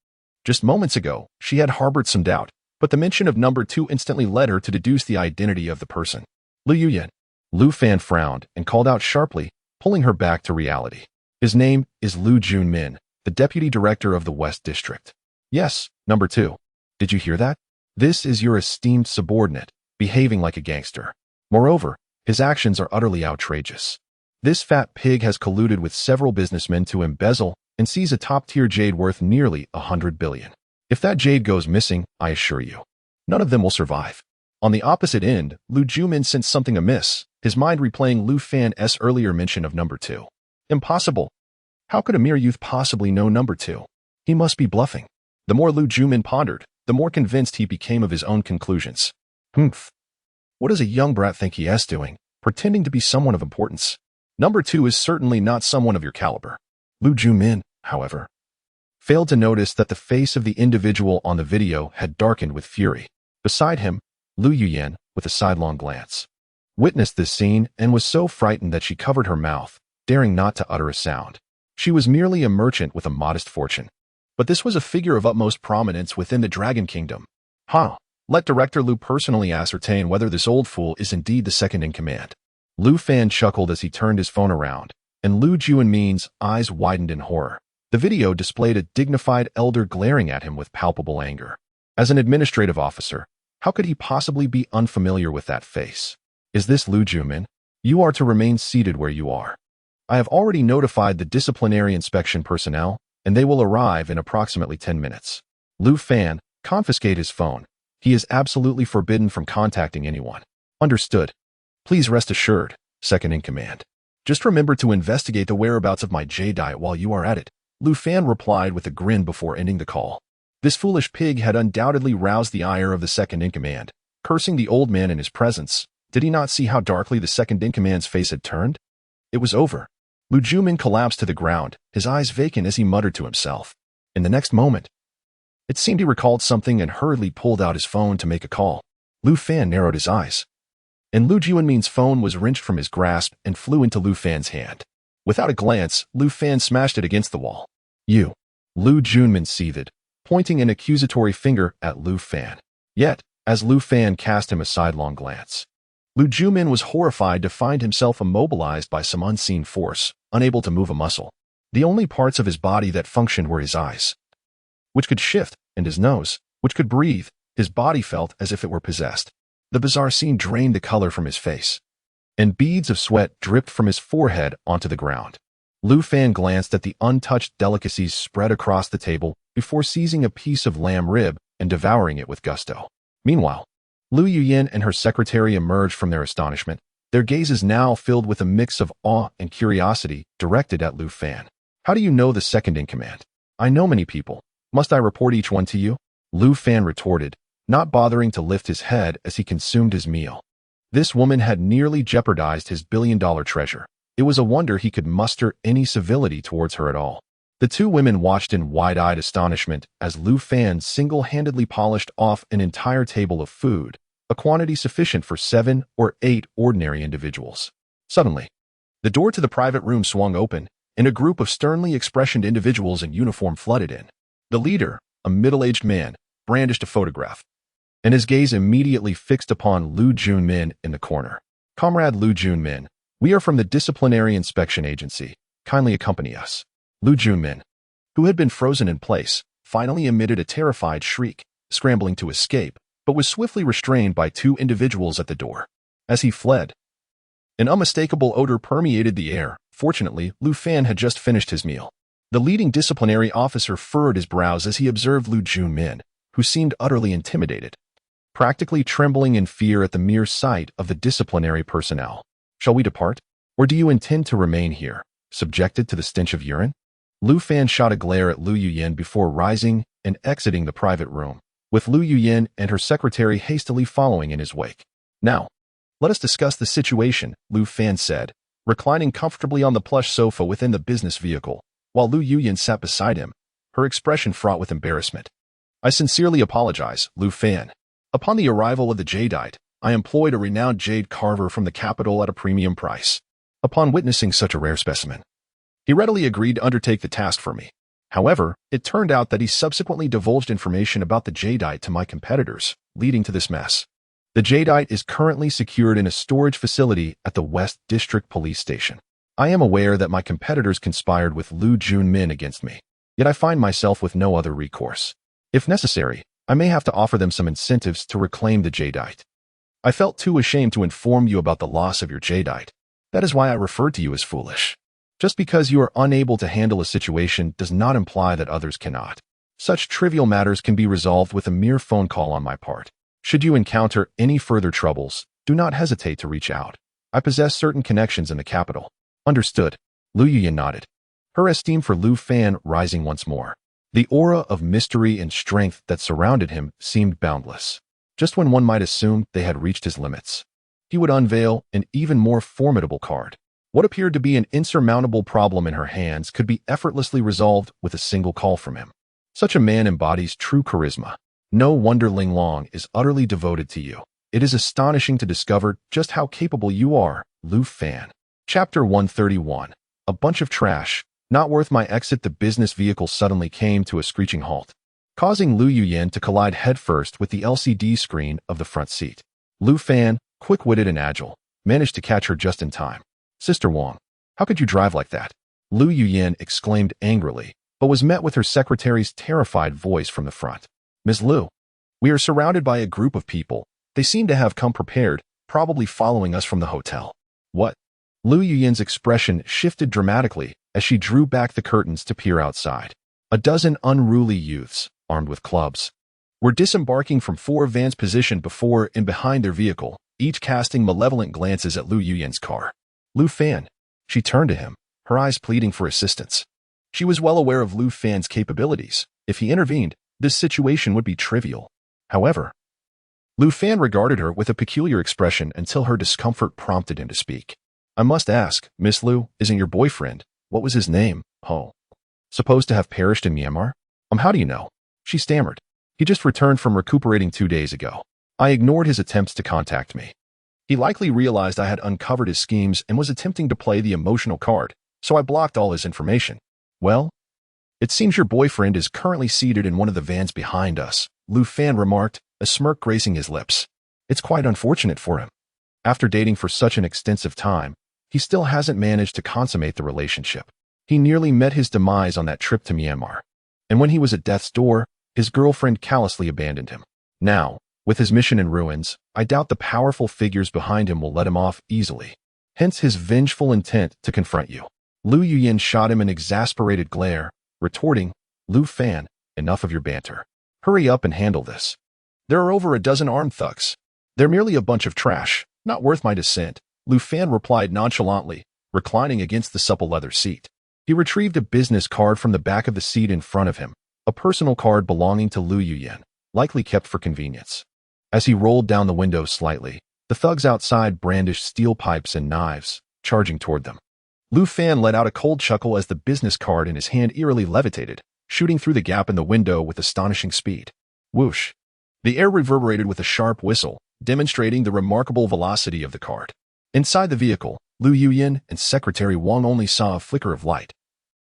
Just moments ago, she had harbored some doubt, but the mention of number 2 instantly led her to deduce the identity of the person. Lu Yuyan. Lu Fan frowned and called out sharply, pulling her back to reality. His name is Lu Junmin, the deputy director of the West District. Yes, number 2. Did you hear that? This is your esteemed subordinate, behaving like a gangster. Moreover, his actions are utterly outrageous. This fat pig has colluded with several businessmen to embezzle and seize a top-tier jade worth nearly 100 billion. If that jade goes missing, I assure you, none of them will survive. On the opposite end, Lu Jumin sensed something amiss, his mind replaying Lu Fan's earlier mention of number 2. Impossible. How could a mere youth possibly know number 2? He must be bluffing. The more Lu Jumin pondered, the more convinced he became of his own conclusions. Humph. What does a young brat think he is doing, pretending to be someone of importance? Number 2 is certainly not someone of your caliber. Lu Jumin, however, failed to notice that the face of the individual on the video had darkened with fury. Beside him, Lu Yuyan, with a sidelong glance, witnessed this scene and was so frightened that she covered her mouth, daring not to utter a sound. She was merely a merchant with a modest fortune. But this was a figure of utmost prominence within the Dragon Kingdom. Let Director Lu personally ascertain whether this old fool is indeed the second in command. Lu Fan chuckled as he turned his phone around, and Lu Juanmin's eyes widened in horror. The video displayed a dignified elder glaring at him with palpable anger. As an administrative officer, how could he possibly be unfamiliar with that face? Is this Lu Jumin? You are to remain seated where you are. I have already notified the disciplinary inspection personnel, and they will arrive in approximately 10 minutes. Lu Fan, confiscate his phone. He is absolutely forbidden from contacting anyone. Understood. Please rest assured, second in command. Just remember to investigate the whereabouts of my jadeite while you are at it. Lu Fan replied with a grin before ending the call. This foolish pig had undoubtedly roused the ire of the second in command. Cursing the old man in his presence, did he not see how darkly the second in command's face had turned? It was over. Lu Jumin collapsed to the ground, his eyes vacant as he muttered to himself. In the next moment, it seemed he recalled something and hurriedly pulled out his phone to make a call. Lu Fan narrowed his eyes, and Lu Juanmin's phone was wrenched from his grasp and flew into Lu Fan's hand. Without a glance, Lu Fan smashed it against the wall. You. Lu Juanmin seethed, pointing an accusatory finger at Lu Fan. Yet, as Lu Fan cast him a sidelong glance, Lu Jumin was horrified to find himself immobilized by some unseen force, unable to move a muscle. The only parts of his body that functioned were his eyes, which could shift, and his nose, which could breathe. His body felt as if it were possessed. The bizarre scene drained the color from his face, and beads of sweat dripped from his forehead onto the ground. Lu Fan glanced at the untouched delicacies spread across the table before seizing a piece of lamb rib and devouring it with gusto. Meanwhile, Lu Yuyan and her secretary emerged from their astonishment, their gazes now filled with a mix of awe and curiosity directed at Lu Fan. How do you know the second in command? I know many people. Must I report each one to you? Lu Fan retorted, not bothering to lift his head as he consumed his meal. This woman had nearly jeopardized his billion-dollar treasure. It was a wonder he could muster any civility towards her at all. The two women watched in wide-eyed astonishment as Lu Fan single-handedly polished off an entire table of food, a quantity sufficient for 7 or 8 ordinary individuals. Suddenly, the door to the private room swung open, and a group of sternly expressioned individuals in uniform flooded in. The leader, a middle-aged man, brandished a photograph, and his gaze immediately fixed upon Lu Juanmin in the corner. Comrade Lu Juanmin, we are from the Disciplinary Inspection Agency. Kindly accompany us. Lu Juanmin, who had been frozen in place, finally emitted a terrified shriek, scrambling to escape, but was swiftly restrained by 2 individuals at the door. As he fled, an unmistakable odor permeated the air. Fortunately, Lu Fan had just finished his meal. The leading disciplinary officer furrowed his brows as he observed Lu Juanmin, who seemed utterly intimidated, practically trembling in fear at the mere sight of the disciplinary personnel. Shall we depart? Or do you intend to remain here, subjected to the stench of urine? Lu Fan shot a glare at Lu Yuyan before rising and exiting the private room, with Lu Yuyan and her secretary hastily following in his wake. Now, let us discuss the situation, Lu Fan said, reclining comfortably on the plush sofa within the business vehicle, while Lu Yuyan sat beside him, her expression fraught with embarrassment. I sincerely apologize, Lu Fan. Upon the arrival of the jadeite, I employed a renowned jade carver from the capital at a premium price. Upon witnessing such a rare specimen, he readily agreed to undertake the task for me. However, it turned out that he subsequently divulged information about the jadeite to my competitors, leading to this mess. The jadeite is currently secured in a storage facility at the West District Police Station. I am aware that my competitors conspired with Lu Juanmin against me, yet I find myself with no other recourse. If necessary, I may have to offer them some incentives to reclaim the jadeite. I felt too ashamed to inform you about the loss of your jadeite. That is why I referred to you as foolish. Just because you are unable to handle a situation does not imply that others cannot. Such trivial matters can be resolved with a mere phone call on my part. Should you encounter any further troubles, do not hesitate to reach out. I possess certain connections in the capital. Understood. Lu Yuyan nodded. her esteem for Lu Fan rising once more. The aura of mystery and strength that surrounded him seemed boundless. Just when one might assume they had reached his limits, he would unveil an even more formidable card. What appeared to be an insurmountable problem in her hands could be effortlessly resolved with a single call from him. Such a man embodies true charisma. No wonder Ling Long is utterly devoted to you. It is astonishing to discover just how capable you are, Lu Fan. Chapter 131. A bunch of trash. Not worth my exit. The business vehicle suddenly came to a screeching halt, causing Lu Yuyan to collide headfirst with the LCD screen of the front seat. Lu Fan, quick-witted and agile, managed to catch her just in time. Sister Wang, how could you drive like that? Lu Yuyan exclaimed angrily, but was met with her secretary's terrified voice from the front. Ms. Lu, we are surrounded by a group of people. They seem to have come prepared, probably following us from the hotel. What? Lu Yuyan's expression shifted dramatically as she drew back the curtains to peer outside. A dozen unruly youths, armed with clubs, were disembarking from 4 vans positioned before and behind their vehicle, each casting malevolent glances at Lu Yuyan's car. Lu Fan. She turned to him, her eyes pleading for assistance. She was well aware of Lu Fan's capabilities. If he intervened, this situation would be trivial. However, Lu Fan regarded her with a peculiar expression until her discomfort prompted him to speak. I must ask, Miss Lu, isn't your boyfriend, what was his name, Ho, supposed to have perished in Myanmar? How do you know? She stammered. He just returned from recuperating 2 days ago. I ignored his attempts to contact me. He likely realized I had uncovered his schemes and was attempting to play the emotional card, so I blocked all his information. Well, it seems your boyfriend is currently seated in one of the vans behind us, Lu Fan remarked, a smirk gracing his lips. It's quite unfortunate for him. After dating for such an extensive time, he still hasn't managed to consummate the relationship. He nearly met his demise on that trip to Myanmar. And when he was at death's door, his girlfriend callously abandoned him. Now, with his mission in ruins, I doubt the powerful figures behind him will let him off easily. Hence his vengeful intent to confront you. Lu Yuyan shot him an exasperated glare, retorting, Lu Fan, enough of your banter. Hurry up and handle this. There are over a dozen armed thugs. They're merely a bunch of trash, not worth my dissent, Lu Fan replied nonchalantly, reclining against the supple leather seat. He retrieved a business card from the back of the seat in front of him, a personal card belonging to Lu Yuyan, likely kept for convenience. As he rolled down the window slightly, the thugs outside brandished steel pipes and knives, charging toward them. Lu Fan let out a cold chuckle as the business card in his hand eerily levitated, shooting through the gap in the window with astonishing speed. Whoosh! The air reverberated with a sharp whistle, demonstrating the remarkable velocity of the card. Inside the vehicle, Lu Yuyan and Secretary Wang only saw a flicker of light.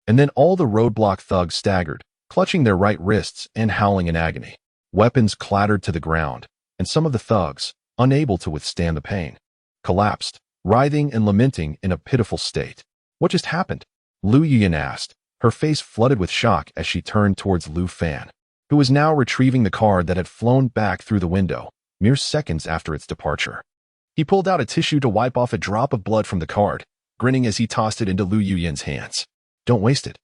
And then all the roadblock thugs staggered, clutching their right wrists and howling in agony. Weapons clattered to the ground, and some of the thugs, unable to withstand the pain, collapsed, writhing and lamenting in a pitiful state. What just happened? Lu Yuyan asked, her face flooded with shock as she turned towards Lu Fan, who was now retrieving the card that had flown back through the window, mere seconds after its departure. He pulled out a tissue to wipe off a drop of blood from the card, grinning as he tossed it into Lu Yuyan's hands. Don't waste it.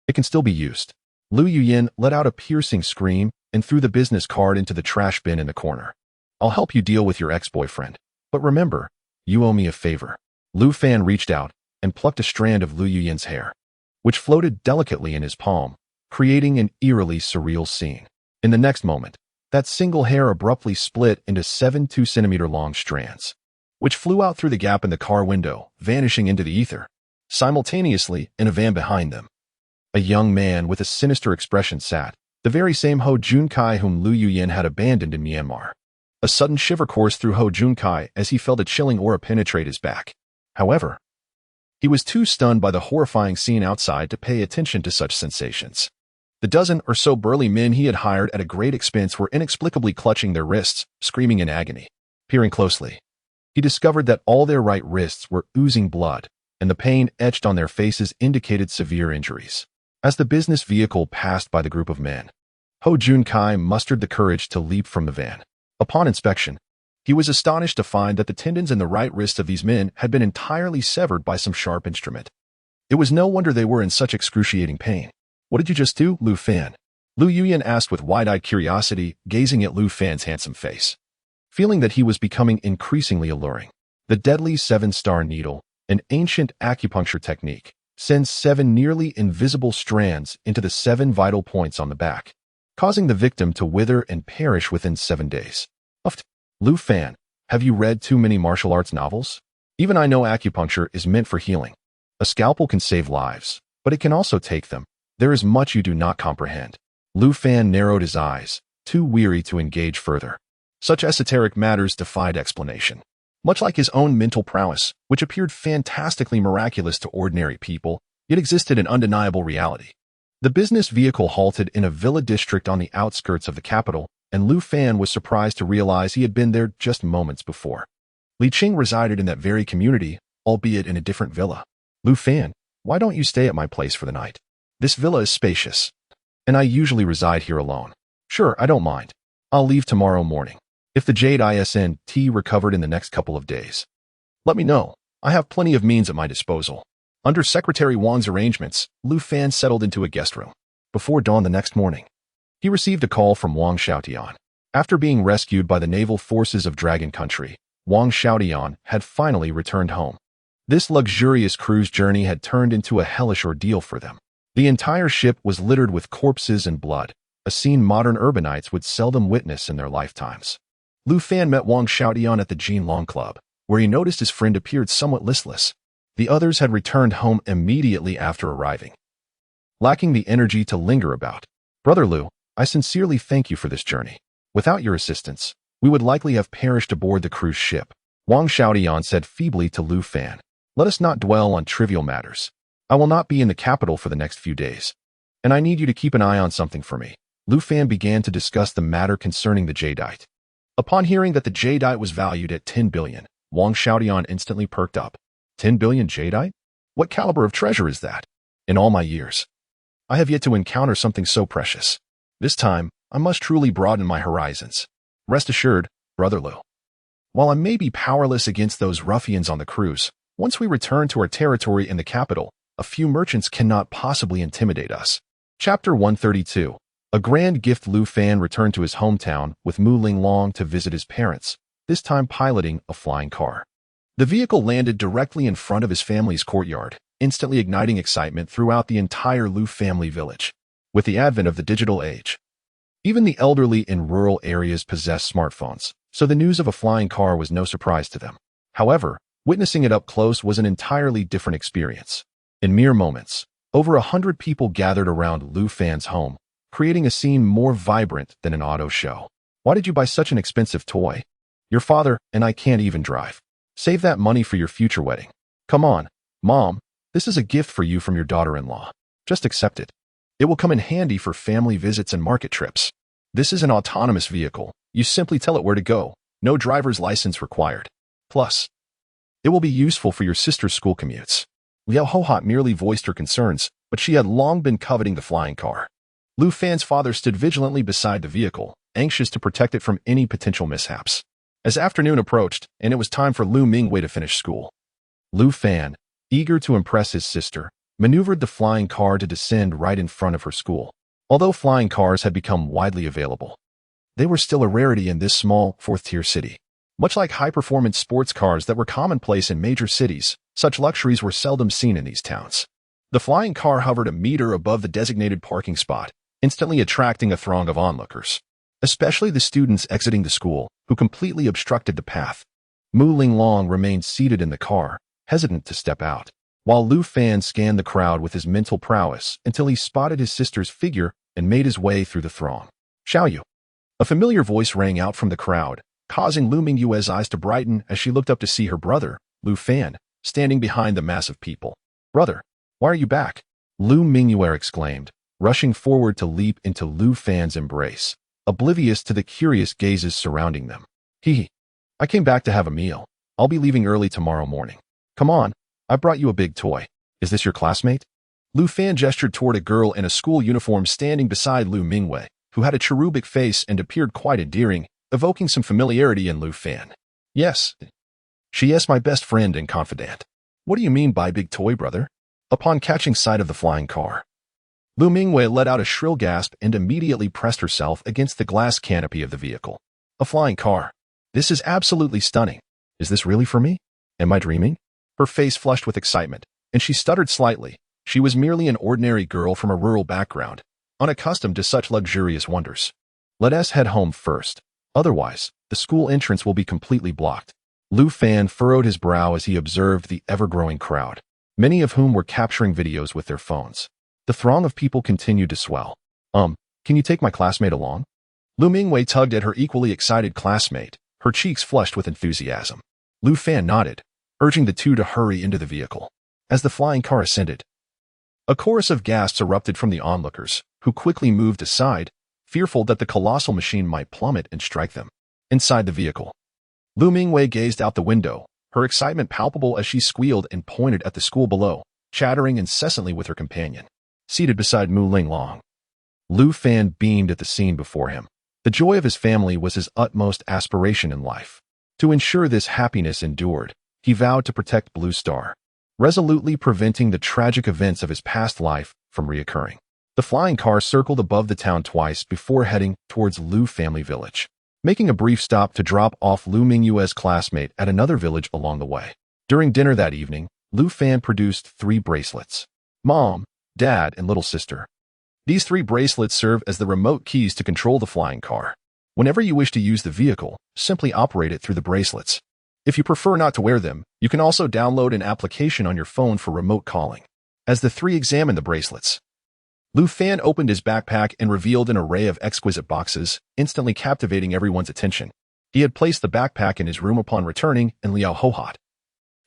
It can still be used. Lu Yuyan let out a piercing scream and threw the business card into the trash bin in the corner. I'll help you deal with your ex-boyfriend. But remember, you owe me a favor. Lu Fan reached out and plucked a strand of Lu Yuyan's hair, which floated delicately in his palm, creating an eerily surreal scene. In the next moment, that single hair abruptly split into 7 2-centimeter-long strands, which flew out through the gap in the car window, vanishing into the ether. Simultaneously, in a van behind them, a young man with a sinister expression sat, the very same Ho Junkai whom Lu Yuyan had abandoned in Myanmar. A sudden shiver coursed through Ho Junkai as he felt a chilling aura penetrate his back. However, he was too stunned by the horrifying scene outside to pay attention to such sensations. The dozen or so burly men he had hired at a great expense were inexplicably clutching their wrists, screaming in agony. Peering closely, he discovered that all their right wrists were oozing blood, and the pain etched on their faces indicated severe injuries. As the business vehicle passed by the group of men, Ho Junkai mustered the courage to leap from the van. Upon inspection, he was astonished to find that the tendons in the right wrist of these men had been entirely severed by some sharp instrument. It was no wonder they were in such excruciating pain. What did you just do, Lu Fan? Lu Yuyan asked with wide-eyed curiosity, gazing at Lu Fan's handsome face. Feeling that he was becoming increasingly alluring, the deadly 7-star needle, an ancient acupuncture technique, sends 7 nearly invisible strands into the 7 vital points on the back, causing the victim to wither and perish within 7 days. Lu Fan, have you read too many martial arts novels? Even I know acupuncture is meant for healing. A scalpel can save lives, but it can also take them. There is much you do not comprehend. Lu Fan narrowed his eyes, too weary to engage further. Such esoteric matters defied explanation. Much like his own mental prowess, which appeared fantastically miraculous to ordinary people, yet existed in undeniable reality. The business vehicle halted in a villa district on the outskirts of the capital, and Lu Fan was surprised to realize he had been there just moments before. Li Qing resided in that very community, albeit in a different villa. Lu Fan, why don't you stay at my place for the night? This villa is spacious, and I usually reside here alone. Sure, I don't mind. I'll leave tomorrow morning. If the Jade isn't recovered in the next couple of days, let me know. I have plenty of means at my disposal. Under Secretary Wang's arrangements, Lu Fan settled into a guest room. Before dawn the next morning, he received a call from Wang Xiaotian. After being rescued by the naval forces of Dragon Country, Wang Xiaotian had finally returned home. This luxurious cruise journey had turned into a hellish ordeal for them. The entire ship was littered with corpses and blood, a scene modern urbanites would seldom witness in their lifetimes. Lu Fan met Wang Xiaotian at the Jinlong Club, where he noticed his friend appeared somewhat listless. The others had returned home immediately after arriving, lacking the energy to linger about. Brother Lu, I sincerely thank you for this journey. Without your assistance, we would likely have perished aboard the cruise ship. Wang Xiaotian said feebly to Lu Fan. Let us not dwell on trivial matters. I will not be in the capital for the next few days, and I need you to keep an eye on something for me. Lu Fan began to discuss the matter concerning the jadeite. Upon hearing that the jadeite was valued at 10 billion, Wang Xiaotian instantly perked up. 10 billion jadeite? What caliber of treasure is that? In all my years, I have yet to encounter something so precious. This time, I must truly broaden my horizons. Rest assured, Brother Lu. While I may be powerless against those ruffians on the cruise, once we return to our territory in the capital, a few merchants cannot possibly intimidate us. Chapter 132. A grand gift. Lu Fan returned to his hometown with Mu Linglong to visit his parents, this time piloting a flying car. The vehicle landed directly in front of his family's courtyard, instantly igniting excitement throughout the entire Lu family village. With the advent of the digital age, even the elderly in rural areas possess smartphones, so the news of a flying car was no surprise to them. However, witnessing it up close was an entirely different experience. In mere moments, over 100 people gathered around Lu Fan's home, creating a scene more vibrant than an auto show. Why did you buy such an expensive toy? Your father and I can't even drive. Save that money for your future wedding. Come on, Mom, this is a gift for you from your daughter-in-law. Just accept it. It will come in handy for family visits and market trips. This is an autonomous vehicle. You simply tell it where to go. No driver's license required. Plus, it will be useful for your sister's school commutes. Liao Hohot merely voiced her concerns, but she had long been coveting the flying car. Lu Fan's father stood vigilantly beside the vehicle, anxious to protect it from any potential mishaps. As afternoon approached, and it was time for Lu Mingwei to finish school, Lu Fan, eager to impress his sister, maneuvered the flying car to descend right in front of her school. Although flying cars had become widely available, they were still a rarity in this small, fourth-tier city. Much like high-performance sports cars that were commonplace in major cities, such luxuries were seldom seen in these towns. The flying car hovered a meter above the designated parking spot, instantly attracting a throng of onlookers, especially the students exiting the school, who completely obstructed the path. Mu Linglong remained seated in the car, hesitant to step out, while Lu Fan scanned the crowd with his mental prowess until he spotted his sister's figure and made his way through the throng. Xiaoyu. A familiar voice rang out from the crowd, causing Lu Mingyue's eyes to brighten as she looked up to see her brother, Lu Fan, standing behind the mass of people. Brother, why are you back? Lu Mingyue exclaimed, rushing forward to leap into Lu Fan's embrace, oblivious to the curious gazes surrounding them. I came back to have a meal. I'll be leaving early tomorrow morning. Come on, I brought you a big toy. Is this your classmate? Lu Fan gestured toward a girl in a school uniform standing beside Lu Mingwei, who had a cherubic face and appeared quite endearing, evoking some familiarity in Lu Fan. Yes. She is my best friend and confidant. What do you mean by big toy, brother? Upon catching sight of the flying car, Lu Mingwei let out a shrill gasp and immediately pressed herself against the glass canopy of the vehicle. A flying car. This is absolutely stunning. Is this really for me? Am I dreaming? Her face flushed with excitement, and she stuttered slightly, She was merely an ordinary girl from a rural background, unaccustomed to such luxurious wonders. Let us head home first. Otherwise, the school entrance will be completely blocked. Lu Fan furrowed his brow as he observed the ever-growing crowd, many of whom were capturing videos with their phones. The throng of people continued to swell. Can you take my classmate along? Lu Mingwei tugged at her equally excited classmate, her cheeks flushed with enthusiasm. Lu Fan nodded, urging the two to hurry into the vehicle. As the flying car ascended, a chorus of gasps erupted from the onlookers, who quickly moved aside, fearful that the colossal machine might plummet and strike them. Inside the vehicle, Lu Mingwei gazed out the window, her excitement palpable as she squealed and pointed at the school below, chattering incessantly with her companion. Seated beside Mu Linglong, Lu Fan beamed at the scene before him. The joy of his family was his utmost aspiration in life. To ensure this happiness endured, he vowed to protect Blue Star, resolutely preventing the tragic events of his past life from reoccurring. The flying car circled above the town twice before heading towards Lu Family Village, making a brief stop to drop off Lu Mingyue's classmate at another village along the way. During dinner that evening, Lu Fan produced 3 bracelets: Mom, Dad, and Little Sister. These 3 bracelets serve as the remote keys to control the flying car. Whenever you wish to use the vehicle, simply operate it through the bracelets. If you prefer not to wear them, you can also download an application on your phone for remote calling. As the 3 examined the bracelets, Lu Fan opened his backpack and revealed an array of exquisite boxes, instantly captivating everyone's attention. He had placed the backpack in his room upon returning, and Liao Hohat,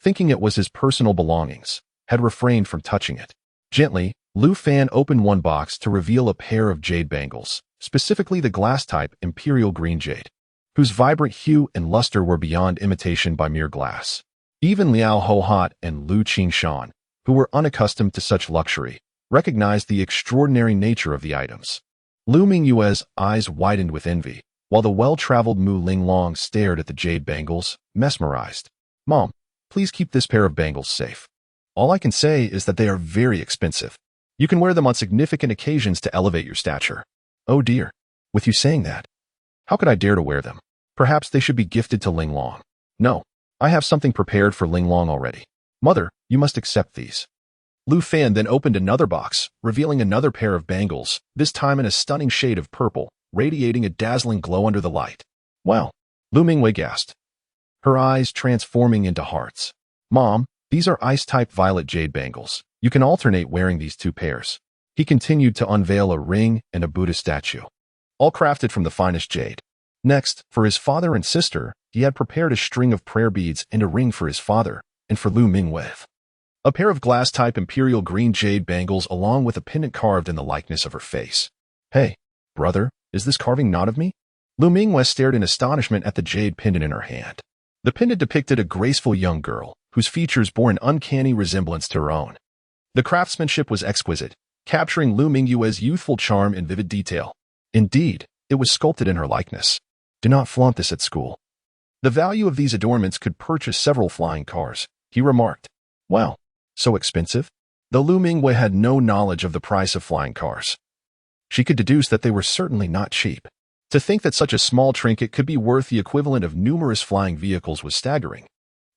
thinking it was his personal belongings, had refrained from touching it. Gently, Lu Fan opened one box to reveal a pair of jade bangles, specifically the glass-type imperial green jade, whose vibrant hue and luster were beyond imitation by mere glass. Even Liao Hohat and Lu Qingshan, who were unaccustomed to such luxury, recognized the extraordinary nature of the items. Lu Mingyue's eyes widened with envy, while the well-traveled Mu Linglong stared at the jade bangles, mesmerized. Mom, please keep this pair of bangles safe. All I can say is that they are very expensive. You can wear them on significant occasions to elevate your stature. Oh dear, with you saying that, how could I dare to wear them? Perhaps they should be gifted to Linglong. No, I have something prepared for Linglong already. Mother, you must accept these. Lu Fan then opened another box, revealing another pair of bangles, this time in a stunning shade of purple, radiating a dazzling glow under the light. Wow, Lu Mingwei gasped, her eyes transforming into hearts. Mom, these are ice-type violet jade bangles. You can alternate wearing these 2 pairs. He continued to unveil a ring and a Buddha statue, all crafted from the finest jade. Next, for his father and sister, he had prepared a string of prayer beads and a ring for his father, and for Lu Mingwei, a pair of glass-type imperial green jade bangles along with a pendant carved in the likeness of her face. Hey, brother, is this carving not of me? Lu Mingwei stared in astonishment at the jade pendant in her hand. The pendant depicted a graceful young girl, whose features bore an uncanny resemblance to her own. The craftsmanship was exquisite, capturing Lu Mingyue's youthful charm in vivid detail. Indeed, it was sculpted in her likeness. Do not flaunt this at school. The value of these adornments could purchase several flying cars, he remarked. Wow, so expensive? Though Lu Mingwei had no knowledge of the price of flying cars, she could deduce that they were certainly not cheap. To think that such a small trinket could be worth the equivalent of numerous flying vehicles was staggering.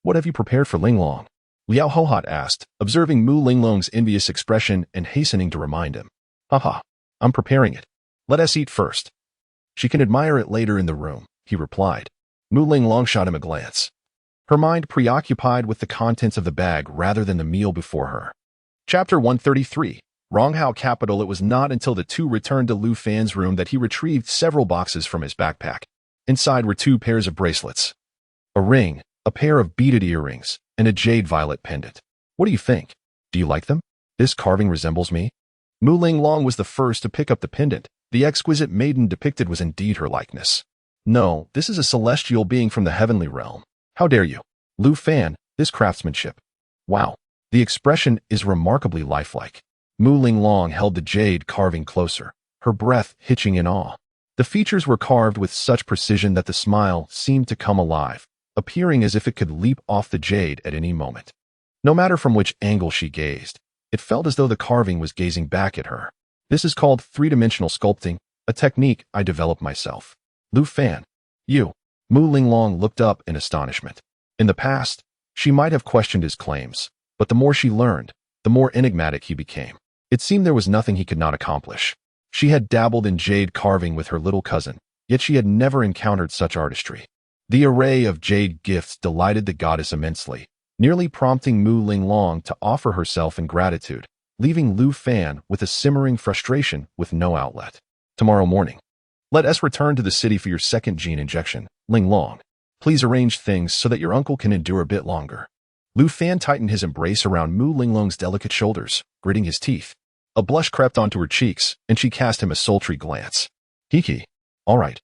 What have you prepared for Linglong? Liao Hohat asked, observing Mu Linglong's envious expression and hastening to remind him. Haha, I'm preparing it. Let us eat first. She can admire it later in the room, he replied. Mu Linglong shot him a glance, her mind preoccupied with the contents of the bag rather than the meal before her. Chapter 133. Ronghao Capital. It was not until the two returned to Lu Fan's room that he retrieved several boxes from his backpack. Inside were 2 pairs of bracelets, a ring, a pair of beaded earrings, and a jade violet pendant. What do you think? Do you like them? This carving resembles me. Mu Linglong was the first to pick up the pendant. The exquisite maiden depicted was indeed her likeness. No, this is a celestial being from the heavenly realm. How dare you? Lu Fan, this craftsmanship. Wow, the expression is remarkably lifelike. Mu Linglong held the jade carving closer, her breath hitching in awe. The features were carved with such precision that the smile seemed to come alive, appearing as if it could leap off the jade at any moment. No matter from which angle she gazed, it felt as though the carving was gazing back at her. This is called three-dimensional sculpting, a technique I developed myself. Lu Fan, you. Mu Linglong looked up in astonishment. In the past, she might have questioned his claims, but the more she learned, the more enigmatic he became. It seemed there was nothing he could not accomplish. She had dabbled in jade carving with her little cousin, yet she had never encountered such artistry. The array of jade gifts delighted the goddess immensely, nearly prompting Mu Linglong to offer herself in gratitude, leaving Lu Fan with a simmering frustration with no outlet. Tomorrow morning. Let us return to the city for your second gene injection, Linglong. Please arrange things so that your uncle can endure a bit longer. Lu Fan tightened his embrace around Mu Linglong's delicate shoulders, gritting his teeth. A blush crept onto her cheeks, and she cast him a sultry glance. Hiki. All right.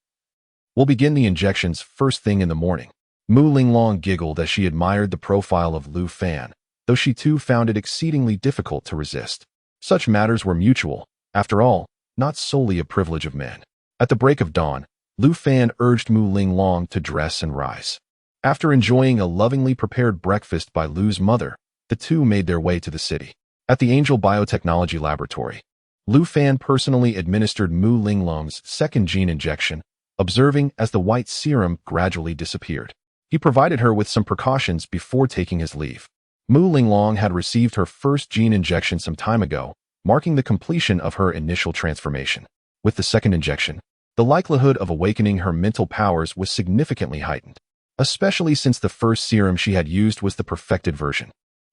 We'll begin the injections first thing in the morning. Mu Linglong giggled as she admired the profile of Lu Fan, though she too found it exceedingly difficult to resist. Such matters were mutual, after all, not solely a privilege of men. At the break of dawn, Lu Fan urged Mu Linglong to dress and rise. After enjoying a lovingly prepared breakfast by Lu's mother, the two made their way to the city. At the Angel Biotechnology Laboratory, Lu Fan personally administered Mu Linglong's second gene injection, observing as the white serum gradually disappeared. He provided her with some precautions before taking his leave. Mu Linglong had received her first gene injection some time ago, marking the completion of her initial transformation. With the second injection, the likelihood of awakening her mental powers was significantly heightened, especially since the first serum she had used was the perfected version.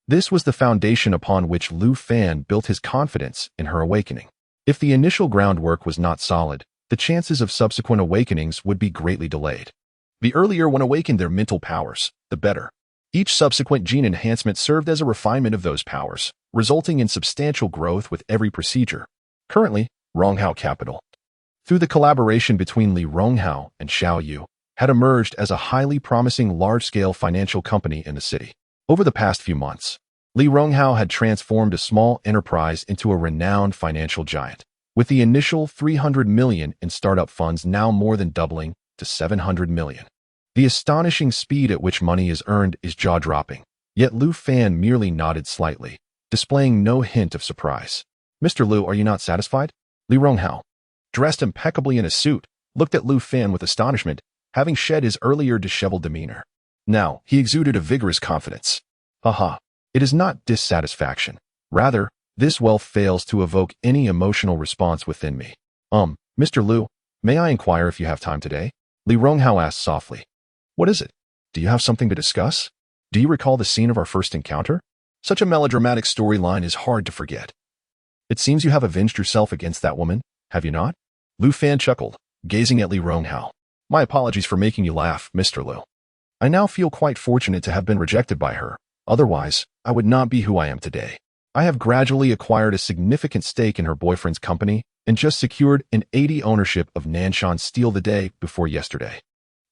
This was the foundation upon which Lu Fan built his confidence in her awakening. If the initial groundwork was not solid, the chances of subsequent awakenings would be greatly delayed. The earlier one awakened their mental powers, the better. Each subsequent gene enhancement served as a refinement of those powers, resulting in substantial growth with every procedure. Currently, Ronghao Capital, through the collaboration between Li Ronghao and Xiao Yu, had emerged as a highly promising large-scale financial company in the city. Over the past few months, Li Ronghao had transformed a small enterprise into a renowned financial giant, with the initial 300 million in startup funds now more than doubling to 700 million. The astonishing speed at which money is earned is jaw-dropping, yet Lu Fan merely nodded slightly, displaying no hint of surprise. Mr. Lu, are you not satisfied? Li Ronghao, dressed impeccably in a suit, looked at Lu Fan with astonishment, having shed his earlier disheveled demeanor. Now, he exuded a vigorous confidence. Haha, it is not dissatisfaction. Rather, this wealth fails to evoke any emotional response within me. Mr. Lu, may I inquire if you have time today? Li Ronghao asked softly. What is it? Do you have something to discuss? Do you recall the scene of our first encounter? Such a melodramatic storyline is hard to forget. It seems you have avenged yourself against that woman, have you not? Lu Fan chuckled, gazing at Li Ronghao. My apologies for making you laugh, Mr. Lu. I now feel quite fortunate to have been rejected by her. Otherwise, I would not be who I am today. I have gradually acquired a significant stake in her boyfriend's company and just secured an 80% ownership of Nanshan Steel the day before yesterday.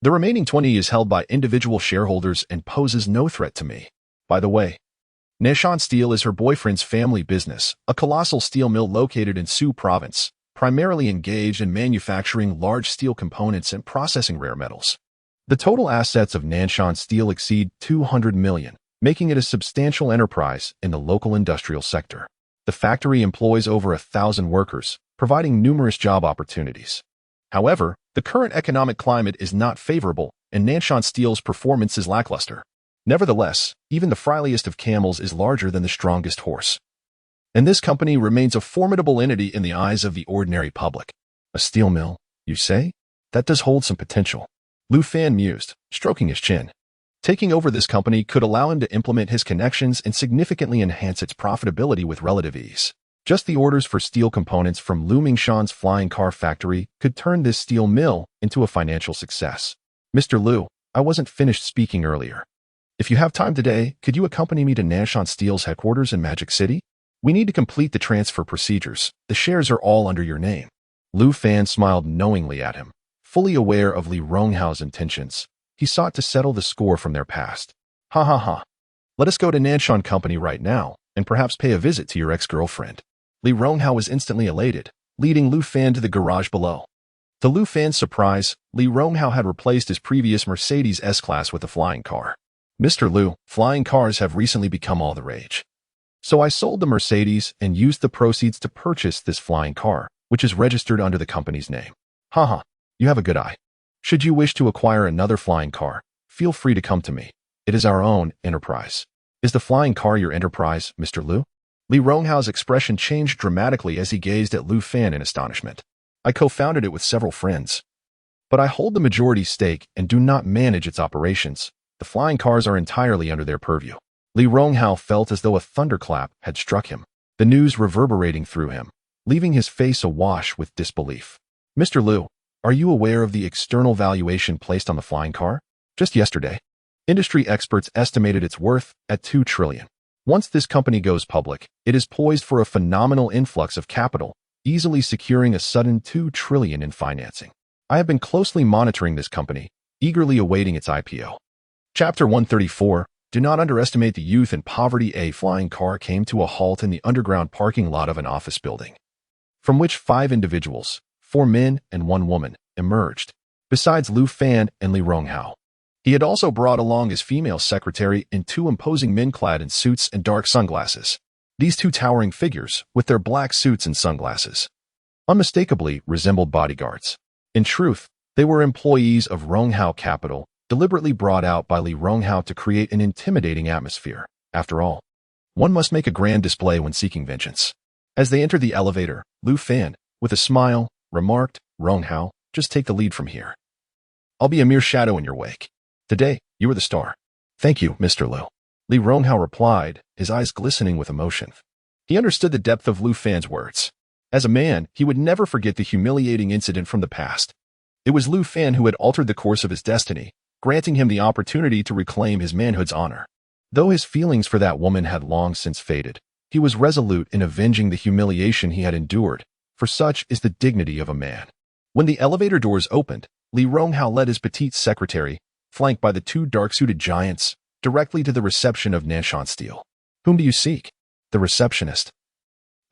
The remaining 20% is held by individual shareholders and poses no threat to me. By the way, Nanshan Steel is her boyfriend's family business, a colossal steel mill located in Su Province, primarily engaged in manufacturing large steel components and processing rare metals. The total assets of Nanshan Steel exceed 200 million, making it a substantial enterprise in the local industrial sector. The factory employs over 1,000 workers, providing numerous job opportunities. However, the current economic climate is not favorable, and Nanshan Steel's performance is lackluster. Nevertheless, even the friendliest of camels is larger than the strongest horse. And this company remains a formidable entity in the eyes of the ordinary public. A steel mill, you say? That does hold some potential. Lu Fan mused, stroking his chin. Taking over this company could allow him to implement his connections and significantly enhance its profitability with relative ease. Just the orders for steel components from Lu Mingshan's flying car factory could turn this steel mill into a financial success. Mr. Lu, I wasn't finished speaking earlier. If you have time today, could you accompany me to Nanshan Steel's headquarters in Magic City? We need to complete the transfer procedures. The shares are all under your name. Lu Fan smiled knowingly at him. Fully aware of Li Ronghao's intentions, he sought to settle the score from their past. Ha ha ha. Let us go to Nanshan Company right now, and perhaps pay a visit to your ex-girlfriend. Li Ronghao was instantly elated, leading Lu Fan to the garage below. To Lu Fan's surprise, Li Ronghao had replaced his previous Mercedes S-Class with a flying car. Mr. Lu, flying cars have recently become all the rage. So I sold the Mercedes and used the proceeds to purchase this flying car, which is registered under the company's name. Haha. You have a good eye. Should you wish to acquire another flying car, feel free to come to me. It is our own enterprise. Is the flying car your enterprise, Mr. Lu? Li Ronghao's expression changed dramatically as he gazed at Lu Fan in astonishment. I co-founded it with several friends, but I hold the majority stake and do not manage its operations. The flying cars are entirely under their purview. Li Ronghao felt as though a thunderclap had struck him, the news reverberating through him, leaving his face awash with disbelief. Mr. Liu, are you aware of the external valuation placed on the flying car? Just yesterday, industry experts estimated its worth at 2 trillion. Once this company goes public, it is poised for a phenomenal influx of capital, easily securing a sudden 2 trillion in financing. I have been closely monitoring this company, eagerly awaiting its IPO. Chapter 134. Do not underestimate the youth and poverty. A flying car came to a halt in the underground parking lot of an office building, from which 5 individuals, 4 men and 1 woman, emerged, besides Lu Fan and Li Ronghao. He had also brought along his female secretary and 2 imposing men clad in suits and dark sunglasses. These 2 towering figures, with their black suits and sunglasses, unmistakably resembled bodyguards. In truth, they were employees of Ronghao Capital, deliberately brought out by Li Ronghao to create an intimidating atmosphere. After all, one must make a grand display when seeking vengeance. As they entered the elevator, Lu Fan, with a smile, remarked, "Ronghao, just take the lead from here. I'll be a mere shadow in your wake. Today, you are the star." "Thank you, Mr. Liu," Li Ronghao replied, his eyes glistening with emotion. He understood the depth of Lu Fan's words. As a man, he would never forget the humiliating incident from the past. It was Lu Fan who had altered the course of his destiny, granting him the opportunity to reclaim his manhood's honor. Though his feelings for that woman had long since faded, he was resolute in avenging the humiliation he had endured, for such is the dignity of a man. When the elevator doors opened, Li Ronghao led his petite secretary, flanked by the 2 dark-suited giants, directly to the reception of Nanshan Steel. "Whom do you seek?" The receptionist,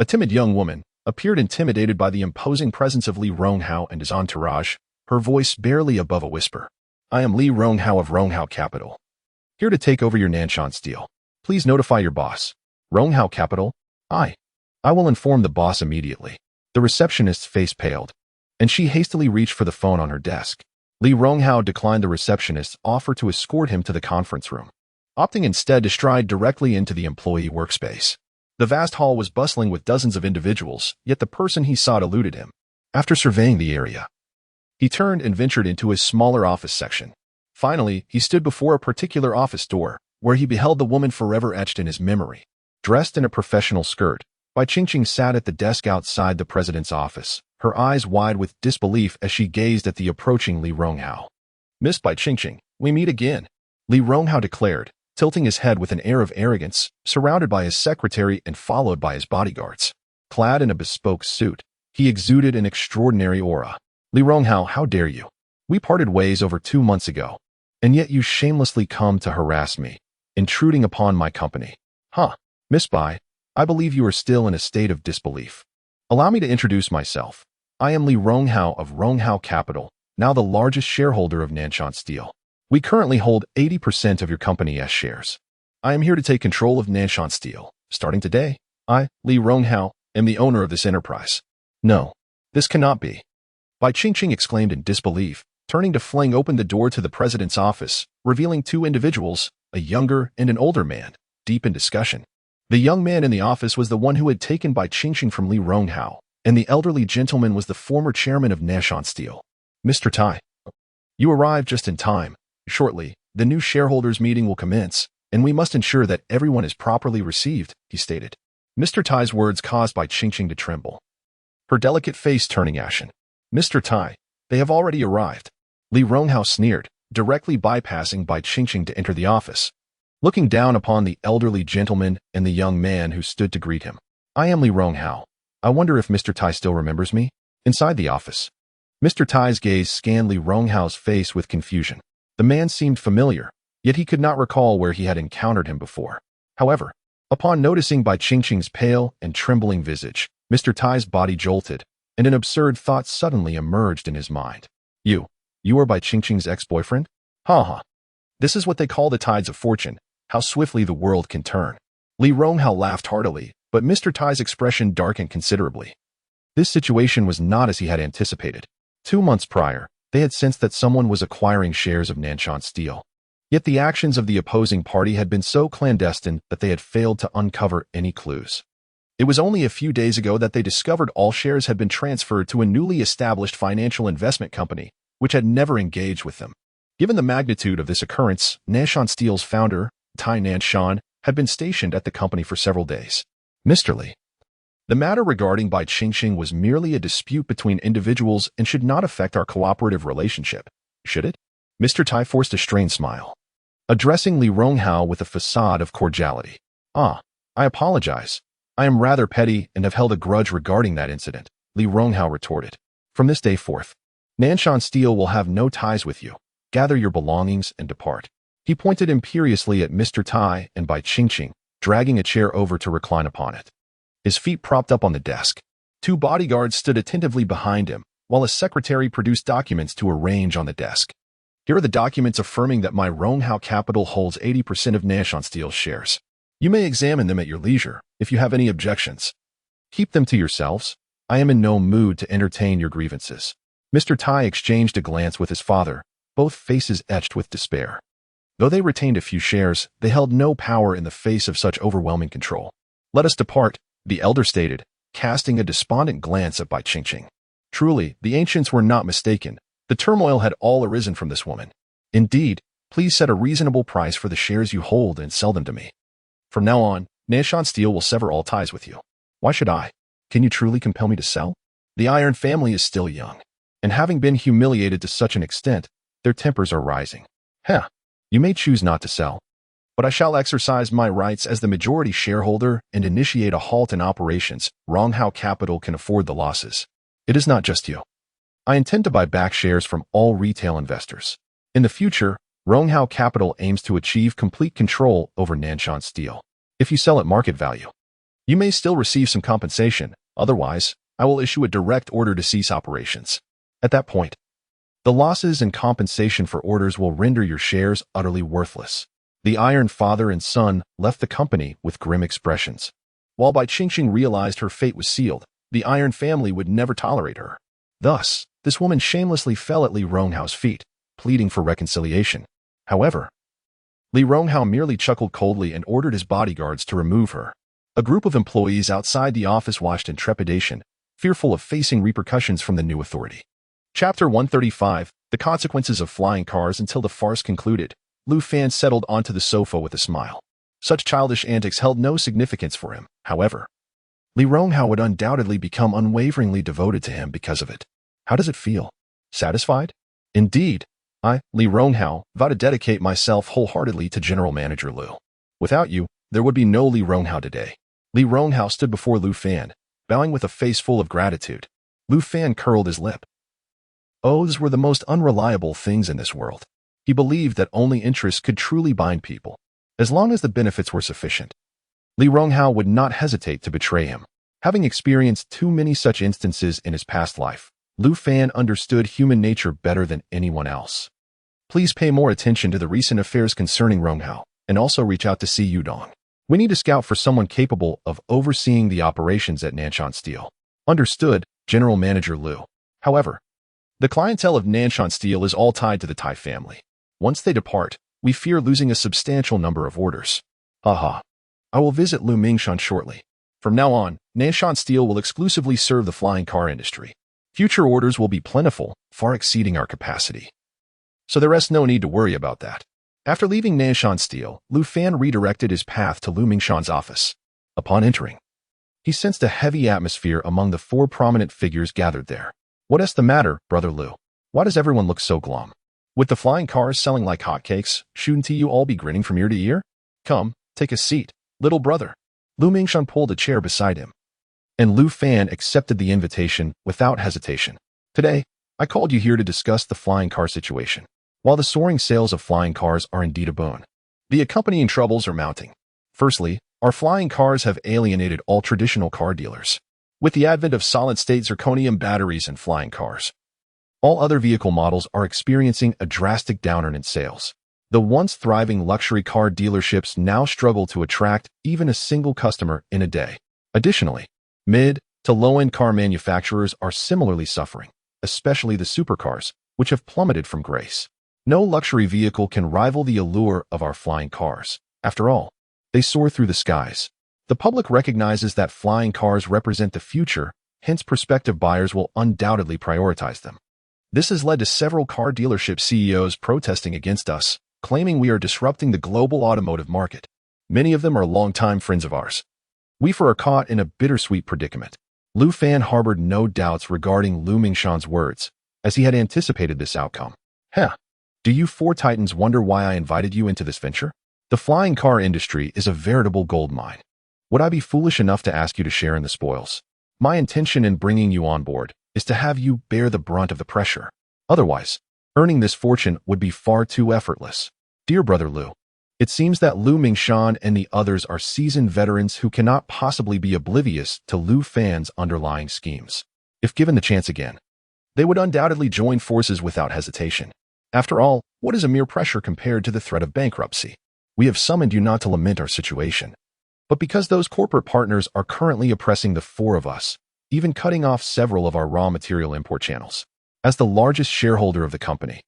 a timid young woman, appeared, intimidated by the imposing presence of Li Ronghao and his entourage, her voice barely above a whisper. "I am Li Ronghao of Ronghao Capital, here to take over your Nanshan Steel. Please notify your boss." "Ronghao Capital? I will inform the boss immediately." The receptionist's face paled, and she hastily reached for the phone on her desk. Li Ronghao declined the receptionist's offer to escort him to the conference room, opting instead to stride directly into the employee workspace. The vast hall was bustling with dozens of individuals, yet the person he sought eluded him. After surveying the area, he turned and ventured into a smaller office section. Finally, he stood before a particular office door, where he beheld the woman forever etched in his memory. Dressed in a professional skirt, Bai Qingqing sat at the desk outside the president's office, her eyes wide with disbelief as she gazed at the approaching Li Ronghao. "Miss Bai Qingqing, we meet again," Li Ronghao declared, tilting his head with an air of arrogance, surrounded by his secretary and followed by his bodyguards. Clad in a bespoke suit, he exuded an extraordinary aura. "Li Ronghao, how dare you? We parted ways over 2 months ago, and yet you shamelessly come to harass me, intruding upon my company." "Huh, Miss Bai, I believe you are still in a state of disbelief. Allow me to introduce myself. I am Li Ronghao of Ronghao Capital, now the largest shareholder of Nanshan Steel. We currently hold 80% of your company's shares. I am here to take control of Nanshan Steel. Starting today, I, Li Ronghao, am the owner of this enterprise." "No, this cannot be," Bai Qingqing exclaimed in disbelief, turning to fling open the door to the president's office, revealing 2 individuals, a younger and an older man, deep in discussion. The young man in the office was the one who had taken Bai Qingqing from Li Ronghao, and the elderly gentleman was the former chairman of Nanshan Steel. "Mr. Tai, you arrived just in time. Shortly, the new shareholders' meeting will commence, and we must ensure that everyone is properly received," he stated. Mr. Tai's words caused Bai Qingqing to tremble, her delicate face turning ashen. "Mr. Tai, they have already arrived," Li Ronghao sneered, directly bypassing Bai Qingqing to enter the office. Looking down upon the elderly gentleman and the young man who stood to greet him. "I am Li Ronghao. I wonder if Mr. Tai still remembers me?" Inside the office, Mr. Tai's gaze scanned Li Ronghao's face with confusion. The man seemed familiar, yet he could not recall where he had encountered him before. However, upon noticing Bai Qingqing's pale and trembling visage, Mr. Tai's body jolted, and an absurd thought suddenly emerged in his mind. You are Bai Qingqing's ex-boyfriend? Ha ha. This is what they call the tides of fortune, how swiftly the world can turn." Li Ronghao laughed heartily, but Mr. Tai's expression darkened considerably. This situation was not as he had anticipated. 2 months prior, they had sensed that someone was acquiring shares of Nanshan Steel. Yet the actions of the opposing party had been so clandestine that they had failed to uncover any clues. It was only a few days ago that they discovered all shares had been transferred to a newly established financial investment company, which had never engaged with them. Given the magnitude of this occurrence, Nanshan Steel's founder, Tai Nanshan, had been stationed at the company for several days. Mr. Lee. The matter regarding Bai Qingxing was merely a dispute between individuals and should not affect our cooperative relationship, should it? Mr. Tai forced a strained smile, addressing Li Ronghao with a facade of cordiality. I apologize. I am rather petty and have held a grudge regarding that incident, Li Ronghao retorted. From this day forth, Nanshan Steel will have no ties with you. Gather your belongings and depart. He pointed imperiously at Mr. Tai and Bai Qingxing, dragging a chair over to recline upon it. His feet propped up on the desk. 2 bodyguards stood attentively behind him, while a secretary produced documents to arrange on the desk. Here are the documents affirming that my Ronghao Capital holds 80% of Nanshan Steel's shares. You may examine them at your leisure, if you have any objections. Keep them to yourselves. I am in no mood to entertain your grievances. Mr. Tai exchanged a glance with his father, both faces etched with despair. Though they retained a few shares, they held no power in the face of such overwhelming control. Let us depart, the elder stated, casting a despondent glance at Bai Qingxing. Truly, the ancients were not mistaken. The turmoil had all arisen from this woman. Indeed, please set a reasonable price for the shares you hold and sell them to me. From now on, Nanshan Steel will sever all ties with you. Why should I? Can you truly compel me to sell? The Iron family is still young, and having been humiliated to such an extent, their tempers are rising. You may choose not to sell, but I shall exercise my rights as the majority shareholder and initiate a halt in operations. Ronghao Capital can afford the losses. It is not just you. I intend to buy back shares from all retail investors. In the future, Ronghao Capital aims to achieve complete control over Nanshan Steel. If you sell at market value, you may still receive some compensation. Otherwise, I will issue a direct order to cease operations. At that point, the losses and compensation for orders will render your shares utterly worthless. The Iron father and son left the company with grim expressions. While Bai Qingxing realized her fate was sealed, the Iron family would never tolerate her. Thus, this woman shamelessly fell at Li Ronghao's feet, pleading for reconciliation. However, Li Ronghao merely chuckled coldly and ordered his bodyguards to remove her. A group of employees outside the office watched in trepidation, fearful of facing repercussions from the new authority. Chapter 135, The Consequences of Flying Cars. Until the farce concluded, Lu Fan settled onto the sofa with a smile. Such childish antics held no significance for him, however. Li Ronghao would undoubtedly become unwaveringly devoted to him because of it. How does it feel? Satisfied? Indeed, I, Li Ronghao, vow to dedicate myself wholeheartedly to General Manager Lu. Without you, there would be no Li Ronghao today. Li Ronghao stood before Lu Fan, bowing with a face full of gratitude. Lu Fan curled his lip. Oaths were the most unreliable things in this world. He believed that only interests could truly bind people, as long as the benefits were sufficient. Li Ronghao would not hesitate to betray him. Having experienced too many such instances in his past life, Lu Fan understood human nature better than anyone else. Please pay more attention to the recent affairs concerning Ronghao, and also reach out to Si Yudong. We need to scout for someone capable of overseeing the operations at Nanshan Steel. Understood, General Manager Lu. However, the clientele of Nanshan Steel is all tied to the Tai family. Once they depart, we fear losing a substantial number of orders. I will visit Lu Mingshan shortly. From now on, Nanshan Steel will exclusively serve the flying car industry. Future orders will be plentiful, far exceeding our capacity. So there rests no need to worry about that. After leaving Nanshan Steel, Lu Fan redirected his path to Lu Mingshan's office. Upon entering, he sensed a heavy atmosphere among the 4 prominent figures gathered there. What is the matter, Brother Lu? Why does everyone look so glum? With the flying cars selling like hotcakes, shouldn't you all be grinning from ear to ear? Come, take a seat, little brother. Lu Mingshan pulled a chair beside him, and Lu Fan accepted the invitation without hesitation. Today, I called you here to discuss the flying car situation. While the soaring sales of flying cars are indeed a boon, the accompanying troubles are mounting. Firstly, our flying cars have alienated all traditional car dealers. With the advent of solid-state zirconium batteries and flying cars, all other vehicle models are experiencing a drastic downturn in sales. The once thriving luxury car dealerships now struggle to attract even a single customer in a day. Additionally, mid to low-end car manufacturers are similarly suffering, especially the supercars, which have plummeted from grace. No luxury vehicle can rival the allure of our flying cars. After all, they soar through the skies, The public recognizes that flying cars represent the future, hence prospective buyers will undoubtedly prioritize them. This has led to several car dealership CEOs protesting against us, claiming we are disrupting the global automotive market. Many of them are longtime friends of ours. We are caught in a bittersweet predicament. Lu Fan harbored no doubts regarding Lu Mingshan's words, as he had anticipated this outcome. Do you four titans wonder why I invited you into this venture? The flying car industry is a veritable gold mine. Would I be foolish enough to ask you to share in the spoils? My intention in bringing you on board is to have you bear the brunt of the pressure. Otherwise, earning this fortune would be far too effortless. Dear brother Lu, it seems that Lu Mingshan and the others are seasoned veterans who cannot possibly be oblivious to Lu Fan's underlying schemes. If given the chance again, they would undoubtedly join forces without hesitation. After all, what is a mere pressure compared to the threat of bankruptcy? We have summoned you not to lament our situation, but because those corporate partners are currently oppressing the four of us, even cutting off several of our raw material import channels. As the largest shareholder of the company,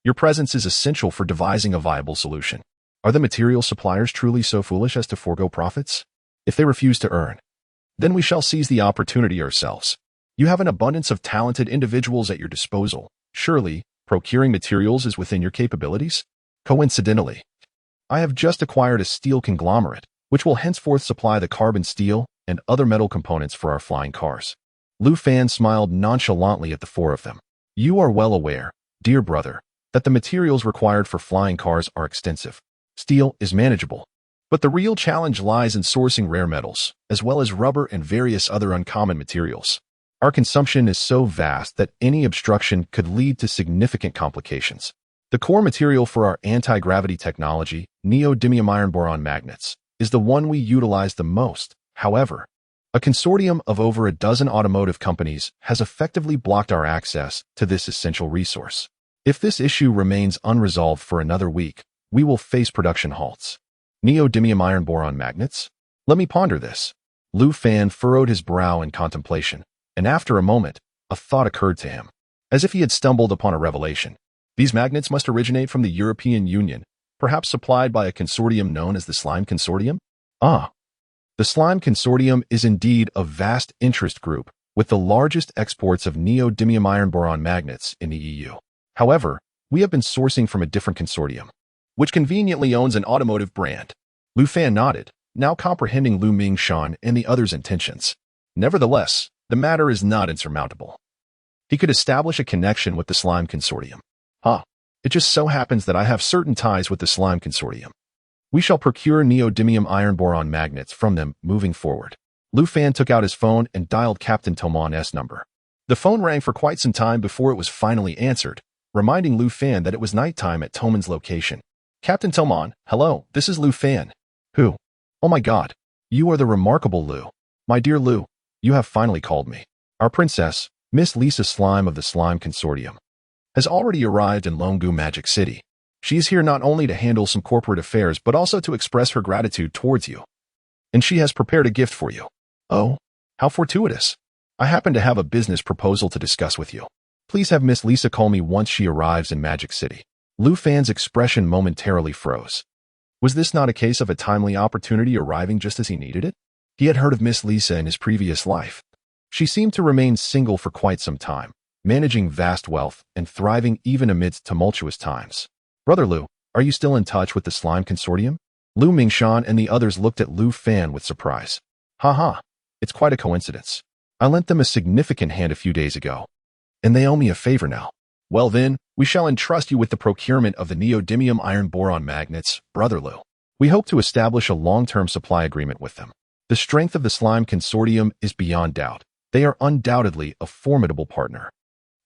your presence is essential for devising a viable solution. Are the material suppliers truly so foolish as to forego profits? If they refuse to earn, then we shall seize the opportunity ourselves. You have an abundance of talented individuals at your disposal. Surely, procuring materials is within your capabilities? Coincidentally, I have just acquired a steel conglomerate, which will henceforth supply the carbon steel and other metal components for our flying cars. Lu Fan smiled nonchalantly at the four of them. You are well aware, dear brother, that the materials required for flying cars are extensive. Steel is manageable, but the real challenge lies in sourcing rare metals, as well as rubber and various other uncommon materials. Our consumption is so vast that any obstruction could lead to significant complications. The core material for our anti-gravity technology, neodymium iron boron magnets, is the one we utilize the most. However, a consortium of over a dozen automotive companies has effectively blocked our access to this essential resource. If this issue remains unresolved for another week, we will face production halts. Neodymium iron boron magnets? Let me ponder this. Lu Fan furrowed his brow in contemplation, and after a moment, a thought occurred to him, as if he had stumbled upon a revelation. These magnets must originate from the European Union, perhaps supplied by a consortium known as the Slime Consortium? The Slime Consortium is indeed a vast interest group, with the largest exports of neodymium iron boron magnets in the EU. However, we have been sourcing from a different consortium, which conveniently owns an automotive brand. Lu Fan nodded, now comprehending Lu Mingshan and the others' intentions. Nevertheless, the matter is not insurmountable. He could establish a connection with the Slime Consortium. It just so happens that I have certain ties with the Slime Consortium. We shall procure neodymium iron boron magnets from them moving forward. Lu Fan took out his phone and dialed Captain Tomon's number. The phone rang for quite some time before it was finally answered, reminding Lu Fan that it was nighttime at Toman's location. Captain Tomon, hello, this is Lu Fan. Who? Oh my god, you are the remarkable Lu. My dear Lu, you have finally called me. Our princess, Miss Lisa Slime of the Slime Consortium, has already arrived in Longu Magic City. She is here not only to handle some corporate affairs but also to express her gratitude towards you. And she has prepared a gift for you. Oh, how fortuitous. I happen to have a business proposal to discuss with you. Please have Miss Lisa call me once she arrives in Magic City. Lu Fan's expression momentarily froze. Was this not a case of a timely opportunity arriving just as he needed it? He had heard of Miss Lisa in his previous life. She seemed to remain single for quite some time, managing vast wealth and thriving even amidst tumultuous times. Brother Lu, are you still in touch with the Slime Consortium? Lu Mingshan and the others looked at Lu Fan with surprise. It's quite a coincidence. I lent them a significant hand a few days ago, and they owe me a favor now. Well then, we shall entrust you with the procurement of the neodymium iron boron magnets, Brother Lu. We hope to establish a long-term supply agreement with them. The strength of the Slime Consortium is beyond doubt. They are undoubtedly a formidable partner.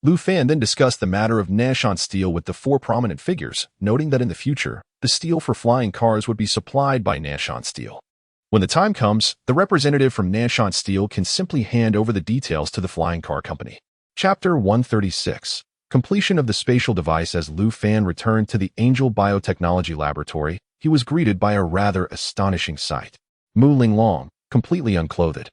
Lu Fan then discussed the matter of Nanshan steel with the four prominent figures, noting that in the future, the steel for flying cars would be supplied by Nanshan Steel. When the time comes, the representative from Nanshan Steel can simply hand over the details to the flying car company. Chapter 136. Completion of the spatial device. As Lu Fan returned to the Angel Biotechnology Laboratory, he was greeted by a rather astonishing sight. Mu Linglong, completely unclothed,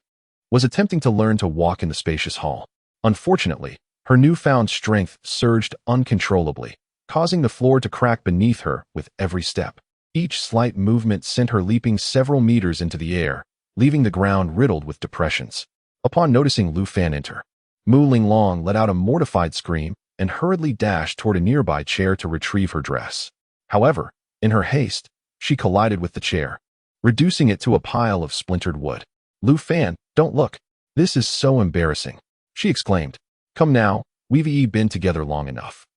was attempting to learn to walk in the spacious hall. Unfortunately, her newfound strength surged uncontrollably, causing the floor to crack beneath her with every step. Each slight movement sent her leaping several meters into the air, leaving the ground riddled with depressions. Upon noticing Lu Fan enter, Mu Linglong let out a mortified scream and hurriedly dashed toward a nearby chair to retrieve her dress. However, in her haste, she collided with the chair, reducing it to a pile of splintered wood. Lu Fan, don't look. This is so embarrassing, she exclaimed. Come now, we've been together long enough.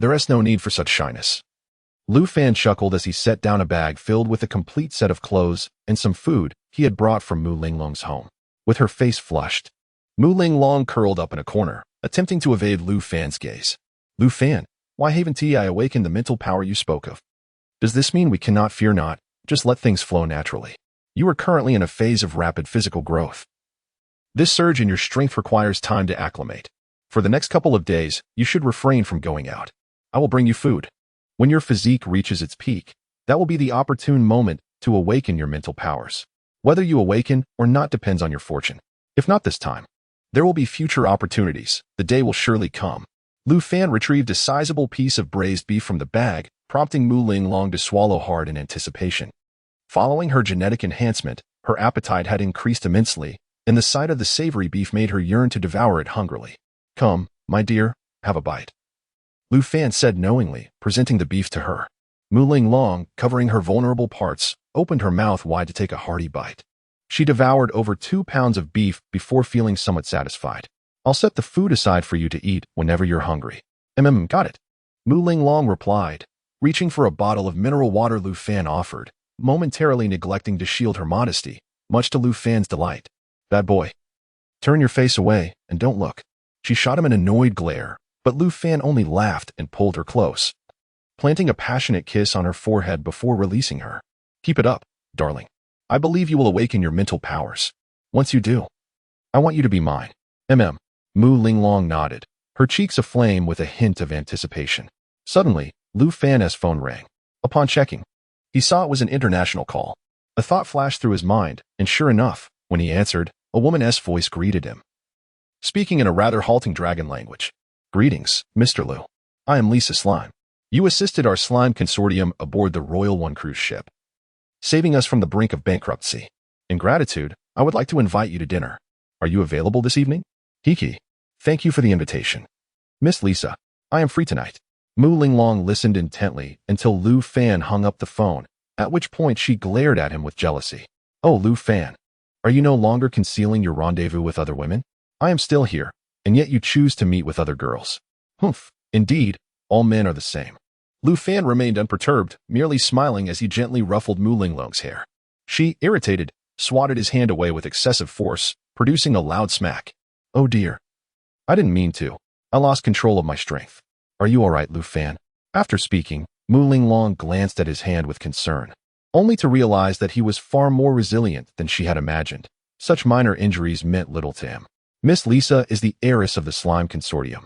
There is no need for such shyness. Lu Fan chuckled as he set down a bag filled with a complete set of clothes and some food he had brought from Mu Linglong's home. With her face flushed, Mu Linglong curled up in a corner, attempting to evade Lu Fan's gaze. Lu Fan, why haven't I awakened the mental power you spoke of? Does this mean we cannot fear not, just let things flow naturally? You are currently in a phase of rapid physical growth. This surge in your strength requires time to acclimate. For the next couple of days, you should refrain from going out. I will bring you food. When your physique reaches its peak, that will be the opportune moment to awaken your mental powers. Whether you awaken or not depends on your fortune. If not this time, there will be future opportunities. The day will surely come. Lu Fan retrieved a sizable piece of braised beef from the bag, prompting Mu Linglong to swallow hard in anticipation. Following her genetic enhancement, her appetite had increased immensely, and the sight of the savory beef made her yearn to devour it hungrily. Come, my dear, have a bite. Lu Fan said knowingly, presenting the beef to her. Mu Linglong, covering her vulnerable parts, opened her mouth wide to take a hearty bite. She devoured over 2 pounds of beef before feeling somewhat satisfied. I'll set the food aside for you to eat whenever you're hungry. Got it. Mu Linglong replied, reaching for a bottle of mineral water Lu Fan offered, momentarily neglecting to shield her modesty, much to Lu Fan's delight. Bad boy. Turn your face away and don't look. She shot him an annoyed glare, but Lu Fan only laughed and pulled her close, planting a passionate kiss on her forehead before releasing her. Keep it up, darling. I believe you will awaken your mental powers. Once you do, I want you to be mine. Mu Linglong nodded, her cheeks aflame with a hint of anticipation. Suddenly, Lu Fan's phone rang. Upon checking, he saw it was an international call. A thought flashed through his mind, and sure enough, when he answered, a woman's voice greeted him, speaking in a rather halting dragon language. Greetings, Mr. Lu. I am Lisa Slime. You assisted our slime consortium aboard the Royal One cruise ship, saving us from the brink of bankruptcy. In gratitude, I would like to invite you to dinner. Are you available this evening? Hiki. Thank you for the invitation. Miss Lisa, I am free tonight. Mu Linglong listened intently until Lu Fan hung up the phone, at which point she glared at him with jealousy. Oh, Lu Fan, are you no longer concealing your rendezvous with other women? I am still here, and yet you choose to meet with other girls. Humph, indeed, all men are the same. Lu Fan remained unperturbed, merely smiling as he gently ruffled Mu Linglong's hair. She, irritated, swatted his hand away with excessive force, producing a loud smack. Oh dear. I didn't mean to. I lost control of my strength. Are you all right, Lu Fan? After speaking, Mu Linglong glanced at his hand with concern, only to realize that he was far more resilient than she had imagined. Such minor injuries meant little to him. Miss Lisa is the heiress of the Slime Consortium,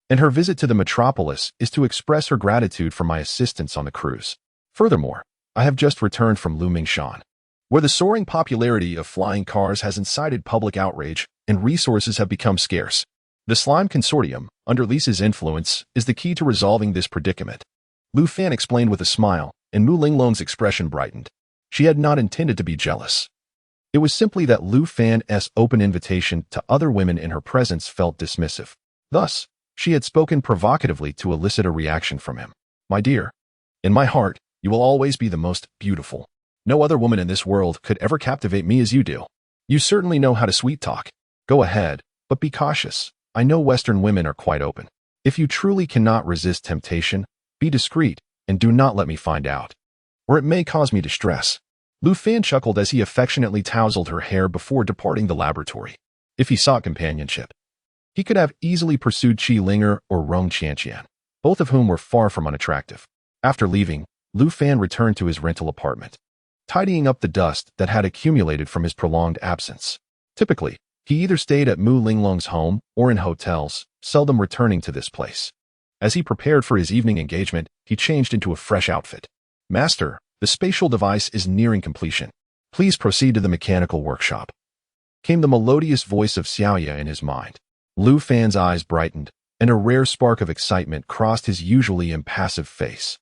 and her visit to the metropolis is to express her gratitude for my assistance on the cruise. Furthermore, I have just returned from Lumingshan, where the soaring popularity of flying cars has incited public outrage and resources have become scarce. The Slime Consortium, under Lisa's influence, is the key to resolving this predicament. Lu Fan explained with a smile, and Mu Linglong's expression brightened. She had not intended to be jealous. It was simply that Lu Fan's open invitation to other women in her presence felt dismissive. Thus, she had spoken provocatively to elicit a reaction from him. My dear, in my heart, you will always be the most beautiful. No other woman in this world could ever captivate me as you do. You certainly know how to sweet talk. Go ahead, but be cautious. I know Western women are quite open. If you truly cannot resist temptation, be discreet and do not let me find out, or it may cause me distress. Lu Fan chuckled as he affectionately tousled her hair before departing the laboratory. If he sought companionship, he could have easily pursued Qi Linger or Rong Qianqian, both of whom were far from unattractive. After leaving, Lu Fan returned to his rental apartment, tidying up the dust that had accumulated from his prolonged absence. Typically, he either stayed at Mu Linglong's home or in hotels, seldom returning to this place. As he prepared for his evening engagement, he changed into a fresh outfit. Master, the spatial device is nearing completion. Please proceed to the mechanical workshop. Came the melodious voice of Xiaoya in his mind. Lu Fan's eyes brightened, and a rare spark of excitement crossed his usually impassive face.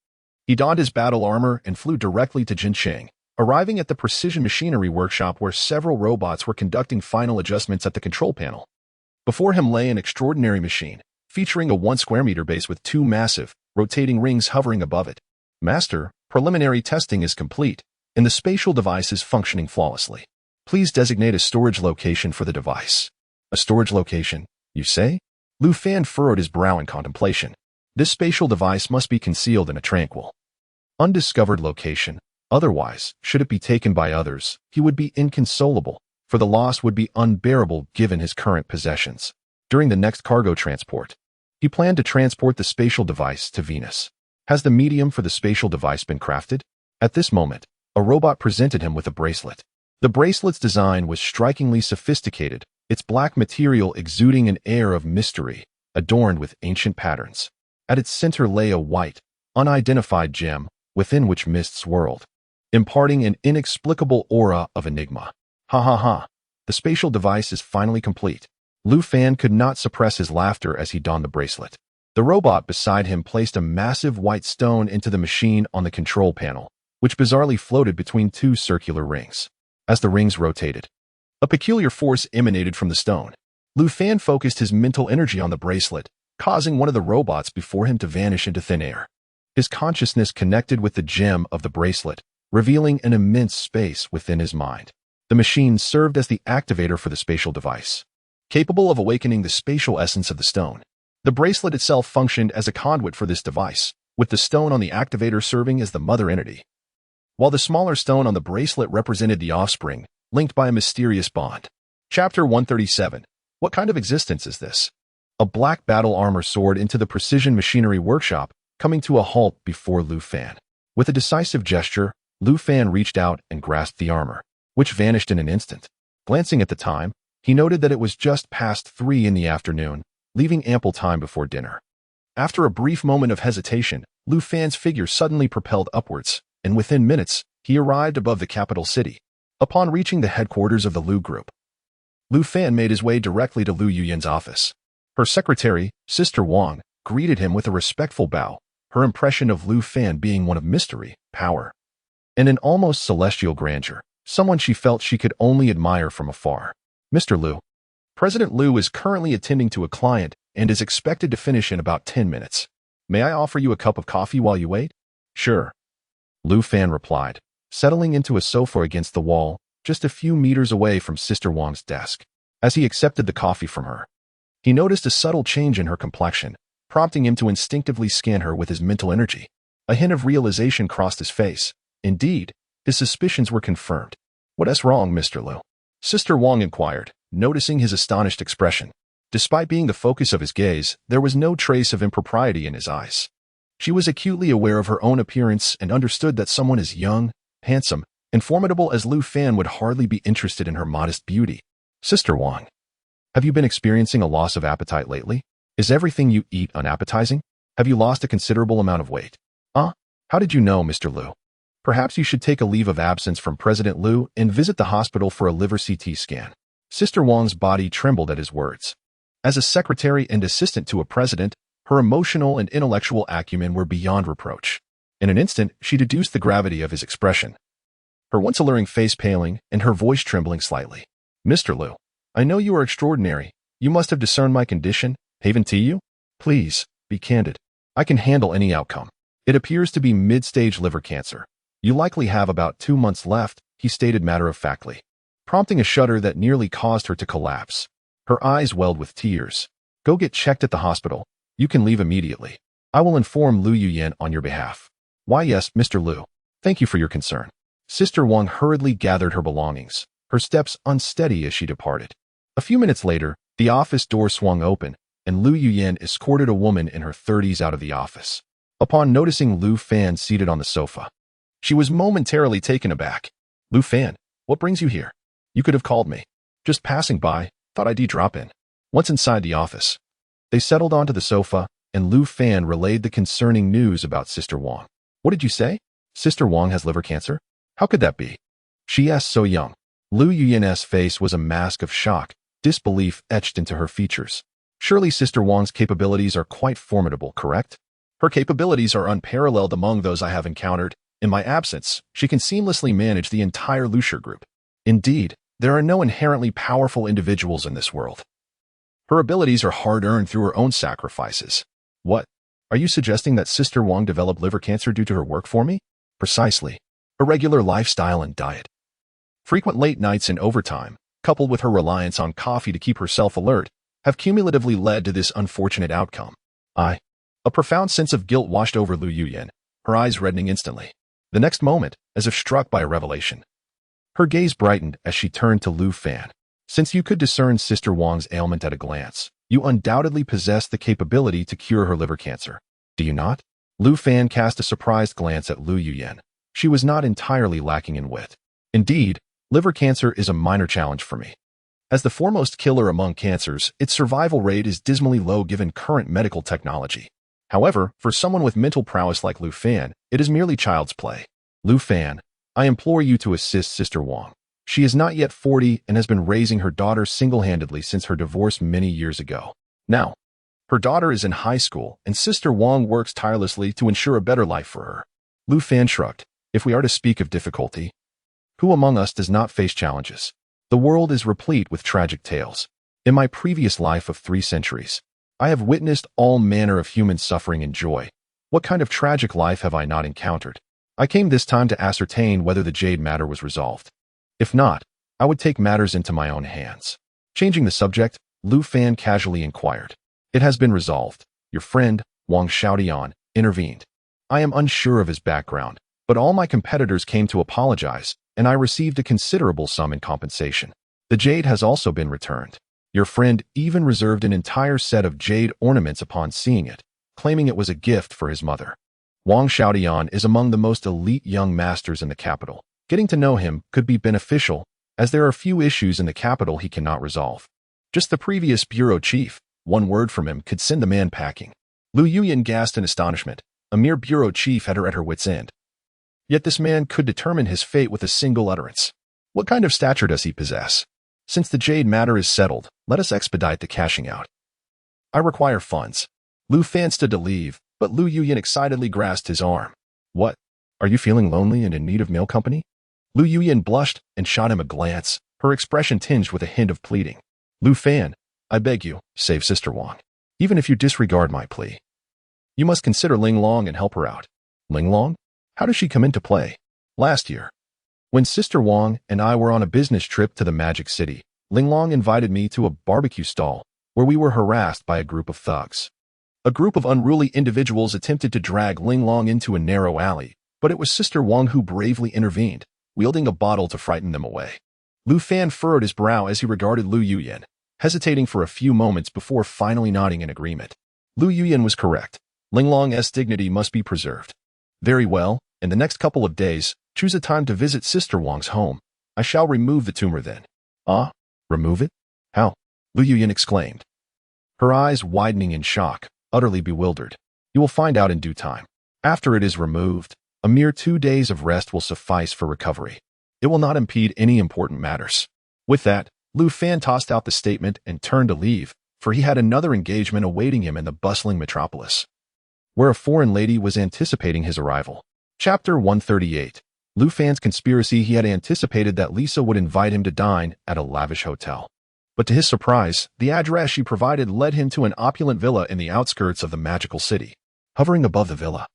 He donned his battle armor and flew directly to Jincheng, arriving at the precision machinery workshop where several robots were conducting final adjustments at the control panel. Before him lay an extraordinary machine, featuring a 1 square meter base with 2 massive, rotating rings hovering above it. Master, preliminary testing is complete, and the spatial device is functioning flawlessly. Please designate a storage location for the device. A storage location, you say? Lu Fan furrowed his brow in contemplation. This spatial device must be concealed in a tranquil, undiscovered location. Otherwise, should it be taken by others, he would be inconsolable, for the loss would be unbearable given his current possessions. During the next cargo transport, he planned to transport the spatial device to Venus. Has the medium for the spatial device been crafted? At this moment, a robot presented him with a bracelet. The bracelet's design was strikingly sophisticated, its black material exuding an air of mystery, adorned with ancient patterns. At its center lay a white, unidentified gem, within which mists swirled, imparting an inexplicable aura of enigma. Ha ha ha. The spatial device is finally complete. Lu Fan could not suppress his laughter as he donned the bracelet. The robot beside him placed a massive white stone into the machine on the control panel, which bizarrely floated between 2 circular rings. As the rings rotated, a peculiar force emanated from the stone. Lu Fan focused his mental energy on the bracelet, causing one of the robots before him to vanish into thin air. His consciousness connected with the gem of the bracelet, revealing an immense space within his mind. The machine served as the activator for the spatial device, capable of awakening the spatial essence of the stone. The bracelet itself functioned as a conduit for this device, with the stone on the activator serving as the mother entity, while the smaller stone on the bracelet represented the offspring, linked by a mysterious bond. Chapter 137. What kind of existence is this? A black battle armor soared into the precision machinery workshop, coming to a halt before Lu Fan. With a decisive gesture, Lu Fan reached out and grasped the armor, which vanished in an instant. Glancing at the time, he noted that it was just past 3 in the afternoon, leaving ample time before dinner. After a brief moment of hesitation, Lu Fan's figure suddenly propelled upwards, and within minutes, he arrived above the capital city. Upon reaching the headquarters of the Lu Group, Lu Fan made his way directly to Lu Yuyan's office. Her secretary, Sister Wang, greeted him with a respectful bow, her impression of Lu Fan being one of mystery, power, and an almost celestial grandeur, someone she felt she could only admire from afar. Mr. Lu. President Lu is currently attending to a client and is expected to finish in about 10 minutes. May I offer you a cup of coffee while you wait? Sure. Lu Fan replied, settling into a sofa against the wall, just a few meters away from Sister Wang's desk. As he accepted the coffee from her, he noticed a subtle change in her complexion, prompting him to instinctively scan her with his mental energy. A hint of realization crossed his face. Indeed, his suspicions were confirmed. What is wrong, Mr. Lu? Sister Wang inquired, noticing his astonished expression. Despite being the focus of his gaze, there was no trace of impropriety in his eyes. She was acutely aware of her own appearance and understood that someone as young, handsome, and formidable as Lu Fan would hardly be interested in her modest beauty. Sister Wang, have you been experiencing a loss of appetite lately? Is everything you eat unappetizing? Have you lost a considerable amount of weight? How did you know, Mr. Lu? Perhaps you should take a leave of absence from President Lu and visit the hospital for a liver CT scan. Sister Wang's body trembled at his words. As a secretary and assistant to a president, her emotional and intellectual acumen were beyond reproach. In an instant, she deduced the gravity of his expression, her once alluring face paling and her voice trembling slightly. Mr. Lu, I know you are extraordinary. You must have discerned my condition. Haven't you? Please, be candid. I can handle any outcome. It appears to be mid-stage liver cancer. You likely have about 2 months left, he stated matter-of-factly, prompting a shudder that nearly caused her to collapse. Her eyes welled with tears. Go get checked at the hospital. You can leave immediately. I will inform Lu Yuyan on your behalf. Why yes, Mr. Lu. Thank you for your concern. Sister Wang hurriedly gathered her belongings, her steps unsteady as she departed. A few minutes later, the office door swung open, and Lu Yuyan escorted a woman in her 30s out of the office. Upon noticing Lu Fan seated on the sofa, she was momentarily taken aback. Lu Fan, what brings you here? You could have called me. Just passing by, thought I'd drop in. Once inside the office, they settled onto the sofa, and Lu Fan relayed the concerning news about Sister Wang. What did you say? Sister Wang has liver cancer? How could that be? She is so young. Lu Yuyan's face was a mask of shock, disbelief etched into her features. Surely Sister Wang's capabilities are quite formidable, correct? Her capabilities are unparalleled among those I have encountered, In my absence, she can seamlessly manage the entire Lucier group. Indeed, there are no inherently powerful individuals in this world. Her abilities are hard-earned through her own sacrifices. What? Are you suggesting that Sister Wang developed liver cancer due to her work for me? Precisely. Irregular lifestyle and diet. Frequent late nights and overtime, coupled with her reliance on coffee to keep herself alert, have cumulatively led to this unfortunate outcome. A profound sense of guilt washed over Lu Yuyan, her eyes reddening instantly. The next moment, as if struck by a revelation. Her gaze brightened as she turned to Lu Fan. Since you could discern Sister Wang's ailment at a glance, you undoubtedly possess the capability to cure her liver cancer. Do you not? Lu Fan cast a surprised glance at Lu Yuyan. She was not entirely lacking in wit. Indeed, liver cancer is a minor challenge for me. As the foremost killer among cancers, its survival rate is dismally low given current medical technology. However, for someone with mental prowess like Lu Fan, it is merely child's play. Lu Fan, I implore you to assist Sister Wang. She is not yet 40 and has been raising her daughter single-handedly since her divorce many years ago. Now, her daughter is in high school, and Sister Wang works tirelessly to ensure a better life for her. Lu Fan shrugged. If we are to speak of difficulty, who among us does not face challenges? The world is replete with tragic tales. In my previous life of 3 centuries, I have witnessed all manner of human suffering and joy. What kind of tragic life have I not encountered? I came this time to ascertain whether the jade matter was resolved. If not, I would take matters into my own hands. Changing the subject, Lu Fan casually inquired. It has been resolved. Your friend, Wang Xiaodian, intervened. I am unsure of his background, but all my competitors came to apologize, and I received a considerable sum in compensation. The jade has also been returned. Your friend even reserved an entire set of jade ornaments upon seeing it, claiming it was a gift for his mother. Wang Xiaodian is among the most elite young masters in the capital. Getting to know him could be beneficial, as there are few issues in the capital he cannot resolve. Just the previous bureau chief, one word from him could send the man packing. Lu Yuyan gasped in astonishment. A mere bureau chief had her at her wit's end. Yet this man could determine his fate with a single utterance. What kind of stature does he possess? Since the jade matter is settled, let us expedite the cashing out. I require funds. Lu Fan stood to leave, but Lu Yuyan excitedly grasped his arm. What? Are you feeling lonely and in need of male company? Lu Yuyan blushed and shot him a glance, her expression tinged with a hint of pleading. Lu Fan, I beg you, save Sister Wang. Even if you disregard my plea. You must consider Ling Long and help her out. Ling Long? How does she come into play? Last year, when Sister Wang and I were on a business trip to the Magic City, Ling Long invited me to a barbecue stall where we were harassed by a group of thugs. A group of unruly individuals attempted to drag Ling Long into a narrow alley, but it was Sister Wang who bravely intervened, wielding a bottle to frighten them away. Lu Fan furrowed his brow as he regarded Lu Yuyan, hesitating for a few moments before finally nodding in agreement. Lu Yuyan was correct. Ling Long's dignity must be preserved. Very well, in the next couple of days, choose a time to visit Sister Wang's home. I shall remove the tumor then. Ah? Remove it? How? Lu Yuyan exclaimed, her eyes widening in shock, utterly bewildered. You will find out in due time. After it is removed, a mere 2 days of rest will suffice for recovery. It will not impede any important matters. With that, Lu Fan tossed out the statement and turned to leave, for he had another engagement awaiting him in the bustling metropolis, where a foreign lady was anticipating his arrival. Chapter 138. Lu Fan's conspiracy. He had anticipated that Lisa would invite him to dine at a lavish hotel. But to his surprise, the address she provided led him to an opulent villa in the outskirts of the magical city. Hovering above the villa,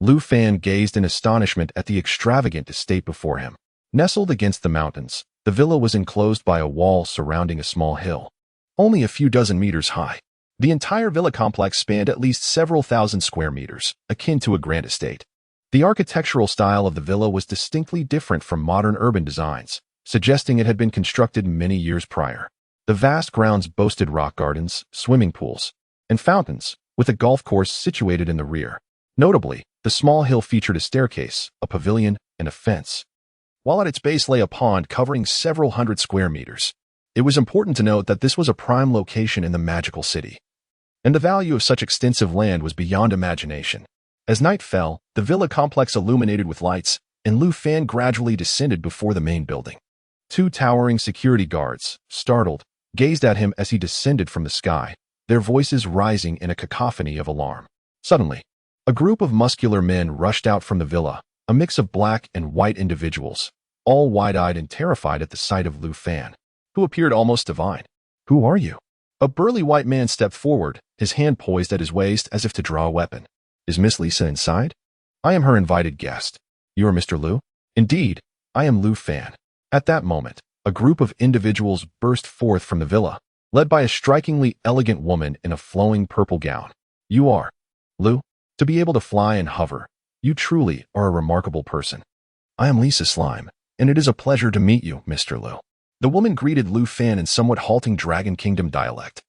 Lu Fan gazed in astonishment at the extravagant estate before him. Nestled against the mountains, the villa was enclosed by a wall surrounding a small hill, only a few dozen meters high. The entire villa complex spanned at least several thousand square meters, akin to a grand estate. The architectural style of the villa was distinctly different from modern urban designs, suggesting it had been constructed many years prior. The vast grounds boasted rock gardens, swimming pools, and fountains, with a golf course situated in the rear. Notably, the small hill featured a staircase, a pavilion, and a fence, while at its base lay a pond covering several hundred square meters. It was important to note that this was a prime location in the magical city, and the value of such extensive land was beyond imagination. As night fell, the villa complex illuminated with lights, and Lu Fan gradually descended before the main building. 2 towering security guards, startled, gazed at him as he descended from the sky, their voices rising in a cacophony of alarm. Suddenly, a group of muscular men rushed out from the villa, a mix of black and white individuals, all wide-eyed and terrified at the sight of Lu Fan, who appeared almost divine. "Who are you?" A burly white man stepped forward, his hand poised at his waist as if to draw a weapon. "Is Miss Lisa inside?" "I am her invited guest." "You are Mr. Lu?" "Indeed, I am Lu Fan." At that moment, a group of individuals burst forth from the villa, led by a strikingly elegant woman in a flowing purple gown. "You are Lu? To be able to fly and hover, you truly are a remarkable person." "I am Lisa Slime, and it is a pleasure to meet you, Mr. Lu." The woman greeted Lu Fan in somewhat halting Dragon Kingdom dialect,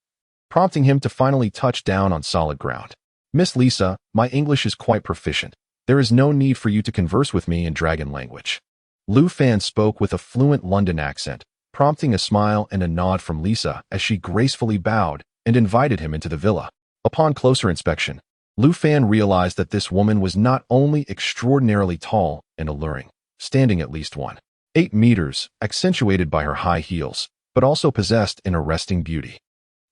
prompting him to finally touch down on solid ground. "Miss Lisa, my English is quite proficient. There is no need for you to converse with me in dragon language." Lu Fan spoke with a fluent London accent, prompting a smile and a nod from Lisa as she gracefully bowed and invited him into the villa. Upon closer inspection, Lu Fan realized that this woman was not only extraordinarily tall and alluring, standing at least 1.8 meters, accentuated by her high heels, but also possessed an arresting beauty.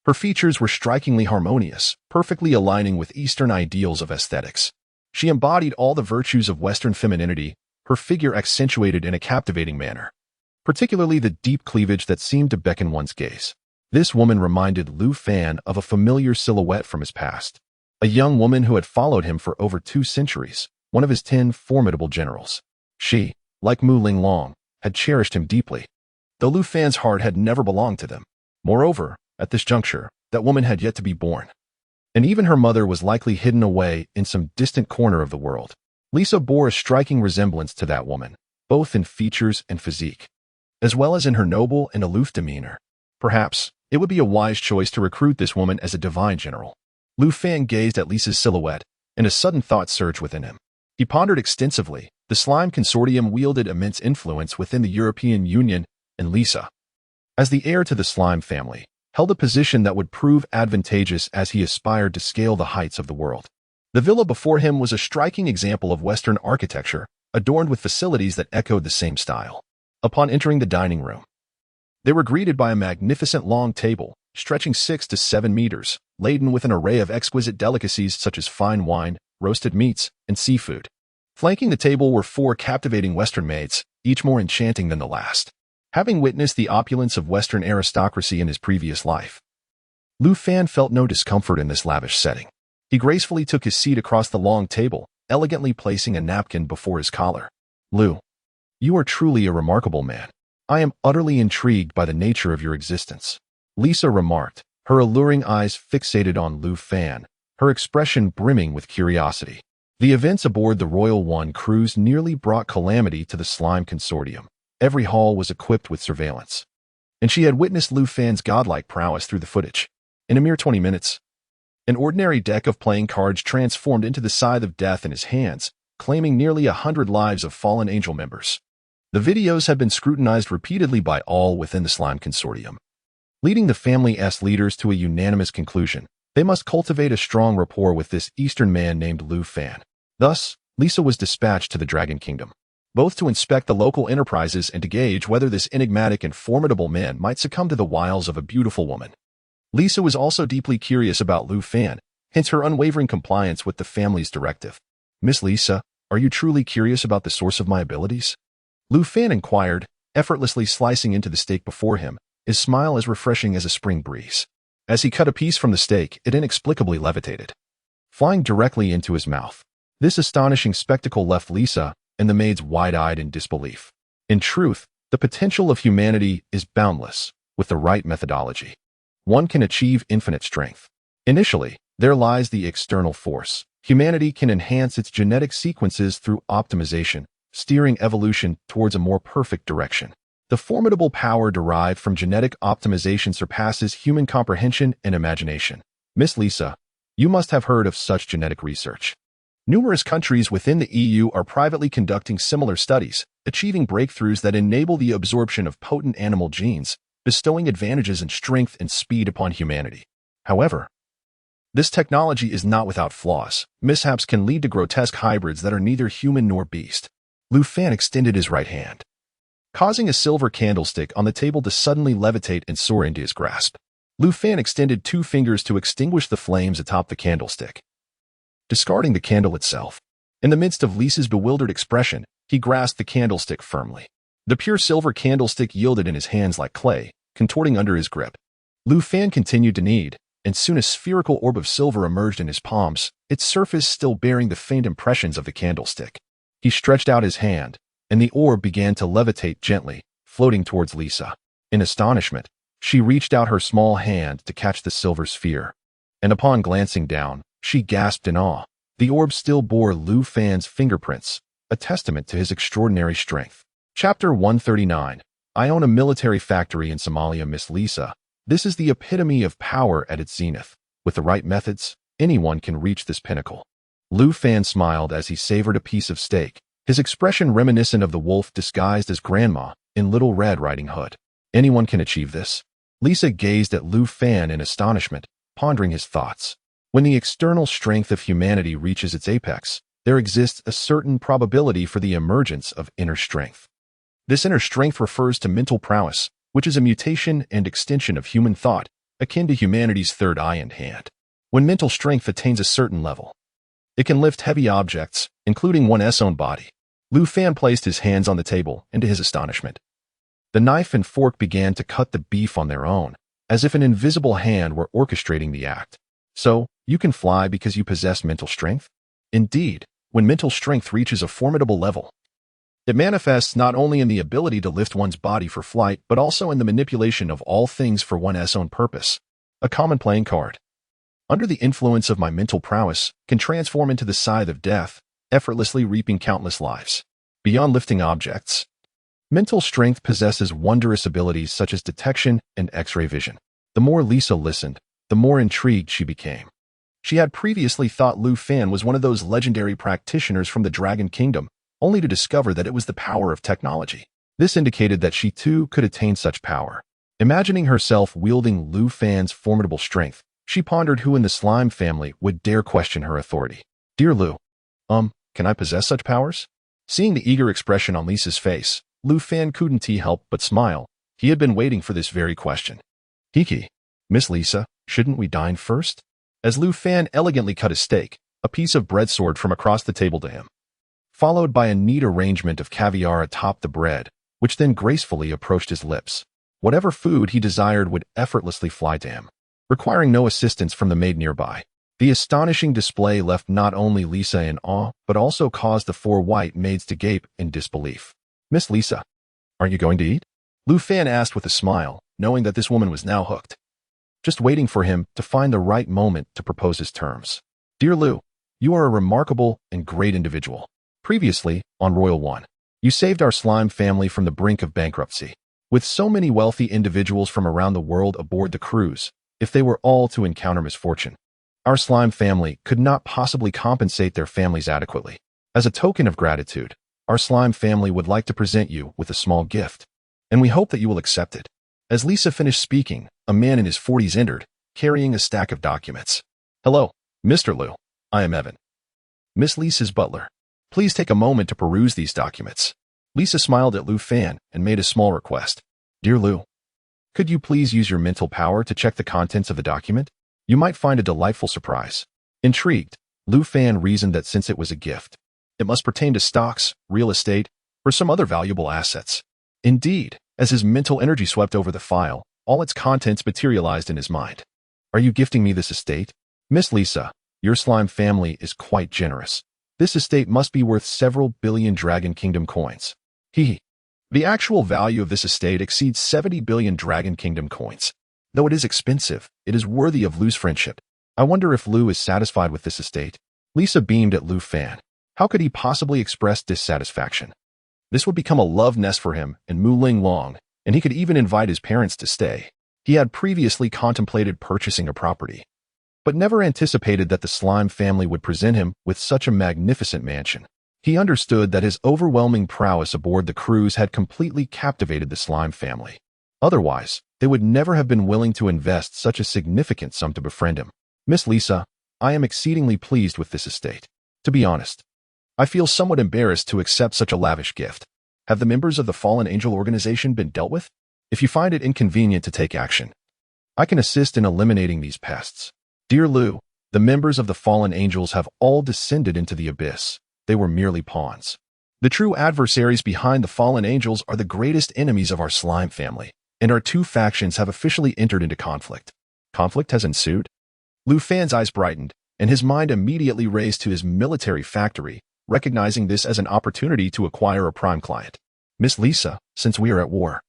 Her features were strikingly harmonious, perfectly aligning with Eastern ideals of aesthetics. She embodied all the virtues of Western femininity, her figure accentuated in a captivating manner, particularly the deep cleavage that seemed to beckon one's gaze. This woman reminded Lu Fan of a familiar silhouette from his past, a young woman who had followed him for over 2 centuries, one of his 10 formidable generals. She, like Mu Linglong, had cherished him deeply, though Lu Fan's heart had never belonged to them. Moreover, at this juncture, that woman had yet to be born, and even her mother was likely hidden away in some distant corner of the world. Lisa bore a striking resemblance to that woman, both in features and physique, as well as in her noble and aloof demeanor. Perhaps it would be a wise choice to recruit this woman as a divine general. Lu Fan gazed at Lisa's silhouette, and a sudden thought surged within him. He pondered extensively. The Slime Consortium wielded immense influence within the European Union, and Lisa, as the heir to the Slime family, held a position that would prove advantageous as he aspired to scale the heights of the world. The villa before him was a striking example of Western architecture, adorned with facilities that echoed the same style. Upon entering the dining room, they were greeted by a magnificent long table, stretching 6 to 7 meters, laden with an array of exquisite delicacies such as fine wine, roasted meats, and seafood. Flanking the table were 4 captivating Western maids, each more enchanting than the last. Having witnessed the opulence of Western aristocracy in his previous life, Lu Fan felt no discomfort in this lavish setting. He gracefully took his seat across the long table, elegantly placing a napkin before his collar. "Lu, you are truly a remarkable man. I am utterly intrigued by the nature of your existence," Lisa remarked, her alluring eyes fixated on Lu Fan, her expression brimming with curiosity. The events aboard the Royal One cruise nearly brought calamity to the Slime Consortium. Every hall was equipped with surveillance, and she had witnessed Lu Fan's godlike prowess through the footage. In a mere 20 minutes, an ordinary deck of playing cards transformed into the scythe of death in his hands, claiming nearly 100 lives of fallen angel members. The videos had been scrutinized repeatedly by all within the Slime Consortium, leading the family's leaders to a unanimous conclusion: they must cultivate a strong rapport with this Eastern man named Lu Fan. Thus, Lisa was dispatched to the Dragon Kingdom, both to inspect the local enterprises and to gauge whether this enigmatic and formidable man might succumb to the wiles of a beautiful woman. Lisa was also deeply curious about Lu Fan, hence her unwavering compliance with the family's directive. "Miss Lisa, are you truly curious about the source of my abilities?" Lu Fan inquired, effortlessly slicing into the steak before him, his smile as refreshing as a spring breeze. As he cut a piece from the steak, it inexplicably levitated, flying directly into his mouth. This astonishing spectacle left Lisa and the maids wide-eyed in disbelief. In truth, the potential of humanity is boundless. With the right methodology, one can achieve infinite strength. Initially, there lies the external force. Humanity can enhance its genetic sequences through optimization, steering evolution towards a more perfect direction. The formidable power derived from genetic optimization surpasses human comprehension and imagination. Miss Lisa, you must have heard of such genetic research. Numerous countries within the EU are privately conducting similar studies, achieving breakthroughs that enable the absorption of potent animal genes, bestowing advantages in strength and speed upon humanity. However, this technology is not without flaws. Mishaps can lead to grotesque hybrids that are neither human nor beast. Lu Fan extended his right hand, causing a silver candlestick on the table to suddenly levitate and soar into his grasp. Lu Fan extended 2 fingers to extinguish the flames atop the candlestick, discarding the candle itself. In the midst of Lisa's bewildered expression, he grasped the candlestick firmly. The pure silver candlestick yielded in his hands like clay, contorting under his grip. Lu Fan continued to knead, and soon a spherical orb of silver emerged in his palms, its surface still bearing the faint impressions of the candlestick. He stretched out his hand, and the orb began to levitate gently, floating towards Lisa. In astonishment, she reached out her small hand to catch the silver sphere. And upon glancing down, she gasped in awe. The orb still bore Lu Fan's fingerprints, a testament to his extraordinary strength. Chapter 139. I own a military factory in Somalia, Miss Lisa. This is the epitome of power at its zenith. With the right methods, anyone can reach this pinnacle. Lu Fan smiled as he savored a piece of steak, his expression reminiscent of the wolf disguised as Grandma in Little Red Riding Hood. Anyone can achieve this. Lisa gazed at Lu Fan in astonishment, pondering his thoughts. When the external strength of humanity reaches its apex, there exists a certain probability for the emergence of inner strength. This inner strength refers to mental prowess, which is a mutation and extension of human thought, akin to humanity's third eye and hand. When mental strength attains a certain level, it can lift heavy objects, including one's own body. Lu Fan placed his hands on the table, and to his astonishment, the knife and fork began to cut the beef on their own, as if an invisible hand were orchestrating the act. So, you can fly because you possess mental strength? Indeed, when mental strength reaches a formidable level, it manifests not only in the ability to lift one's body for flight, but also in the manipulation of all things for one's own purpose. A common playing card. Under the influence of my mental prowess, can transform into the scythe of death, effortlessly reaping countless lives. Beyond lifting objects, mental strength possesses wondrous abilities such as detection and X-ray vision. The more Lisa listened, the more intrigued she became. She had previously thought Lu Fan was one of those legendary practitioners from the Dragon Kingdom, only to discover that it was the power of technology. This indicated that she too could attain such power. Imagining herself wielding Lu Fan's formidable strength, she pondered who in the slime family would dare question her authority. Dear Lu, can I possess such powers? Seeing the eager expression on Lisa's face, Lu Fan couldn't help but smile. He had been waiting for this very question. Hiki, Miss Lisa, shouldn't we dine first? As Lu Fan elegantly cut a steak, a piece of bread soared from across the table to him, followed by a neat arrangement of caviar atop the bread, which then gracefully approached his lips. Whatever food he desired would effortlessly fly to him, requiring no assistance from the maid nearby. The astonishing display left not only Lisa in awe, but also caused the four white maids to gape in disbelief. Miss Lisa, aren't you going to eat? Lu Fan asked with a smile, knowing that this woman was now hooked, just waiting for him to find the right moment to propose his terms. Dear Lu, you are a remarkable and great individual. Previously, on Royal One, you saved our slime family from the brink of bankruptcy. With so many wealthy individuals from around the world aboard the cruise, if they were all to encounter misfortune, our slime family could not possibly compensate their families adequately. As a token of gratitude, our slime family would like to present you with a small gift, and we hope that you will accept it. As Lisa finished speaking, a man in his 40s entered, carrying a stack of documents. Hello, Mr. Lu. I am Evan, Miss Lisa's butler. Please take a moment to peruse these documents. Lisa smiled at Lu Fan and made a small request. Dear Lu, could you please use your mental power to check the contents of the document? You might find a delightful surprise. Intrigued, Lu Fan reasoned that since it was a gift, it must pertain to stocks, real estate, or some other valuable assets. Indeed, as his mental energy swept over the file, all its contents materialized in his mind. Are you gifting me this estate? Miss Lisa, your slime family is quite generous. This estate must be worth several billion Dragon Kingdom coins. The actual value of this estate exceeds 70 billion Dragon Kingdom coins. Though it is expensive, it is worthy of Lu's friendship. I wonder if Lu is satisfied with this estate. Lisa beamed at Lu Fan. How could he possibly express dissatisfaction? This would become a love nest for him and Mu Ling Long, and he could even invite his parents to stay. He had previously contemplated purchasing a property, but never anticipated that the slime family would present him with such a magnificent mansion. He understood that his overwhelming prowess aboard the cruise had completely captivated the slime family. Otherwise, they would never have been willing to invest such a significant sum to befriend him. Miss Lisa, I am exceedingly pleased with this estate. To be honest, I feel somewhat embarrassed to accept such a lavish gift. Have the members of the Fallen Angel organization been dealt with? If you find it inconvenient to take action, I can assist in eliminating these pests. Dear Lu, the members of the Fallen Angels have all descended into the abyss. they were merely pawns. The true adversaries behind the fallen angels are the greatest enemies of our slime family, and our two factions have officially entered into conflict. Conflict has ensued? Lu Fan's eyes brightened, and his mind immediately raced to his military factory, recognizing this as an opportunity to acquire a prime client. Miss Lisa, since we are at war,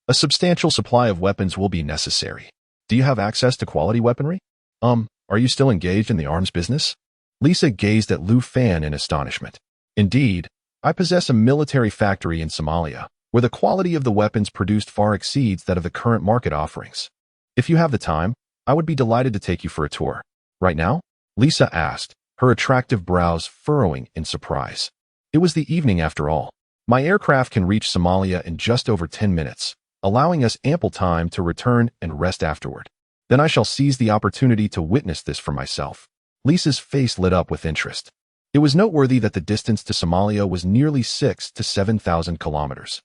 a substantial supply of weapons will be necessary. Do you have access to quality weaponry? Are you still engaged in the arms business? Lisa gazed at Lu Fan in astonishment. Indeed, I possess a military factory in Somalia, where the quality of the weapons produced far exceeds that of the current market offerings. If you have the time, I would be delighted to take you for a tour. Right now? Lisa asked, her attractive brows furrowing in surprise. It was the evening after all. My aircraft can reach Somalia in just over 10 minutes, allowing us ample time to return and rest afterward. Then I shall seize the opportunity to witness this for myself. Lisa's face lit up with interest. It was noteworthy that the distance to Somalia was nearly 6,000 to 7,000 kilometers.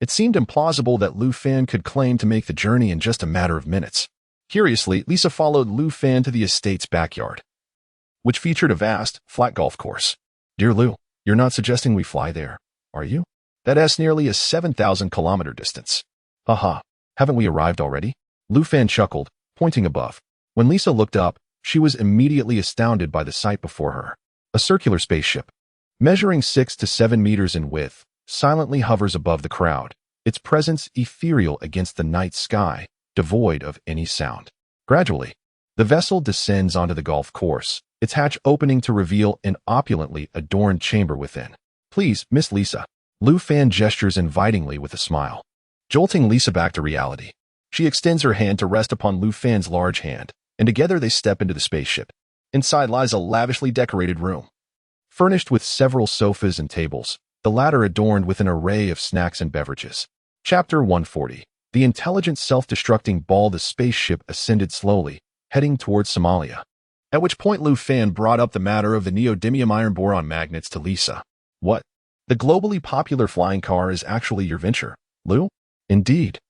It seemed implausible that Lu Fan could claim to make the journey in just a matter of minutes. Curiously, Lisa followed Lu Fan to the estate's backyard, which featured a vast, flat golf course. Dear Lu, you're not suggesting we fly there, are you? That's nearly a 7,000-kilometer distance. Haha, haven't we arrived already? Lu Fan chuckled, pointing above. When Lisa looked up, she was immediately astounded by the sight before her. A circular spaceship, measuring 6 to 7 meters in width, silently hovers above the crowd, its presence ethereal against the night sky, devoid of any sound. Gradually, the vessel descends onto the golf course, its hatch opening to reveal an opulently adorned chamber within. Please, Miss Lisa. Lu Fan gestures invitingly with a smile, jolting Lisa back to reality. She extends her hand to rest upon Lu Fan's large hand, and together they step into the spaceship. Inside lies a lavishly decorated room, furnished with several sofas and tables, the latter adorned with an array of snacks and beverages. Chapter 140. The intelligent self-destructing ball. The spaceship ascended slowly, heading towards Somalia. At which point Lu Fan brought up the matter of the neodymium iron boron magnets to Lisa. What? The globally popular flying car is actually your venture, Lu? Indeed.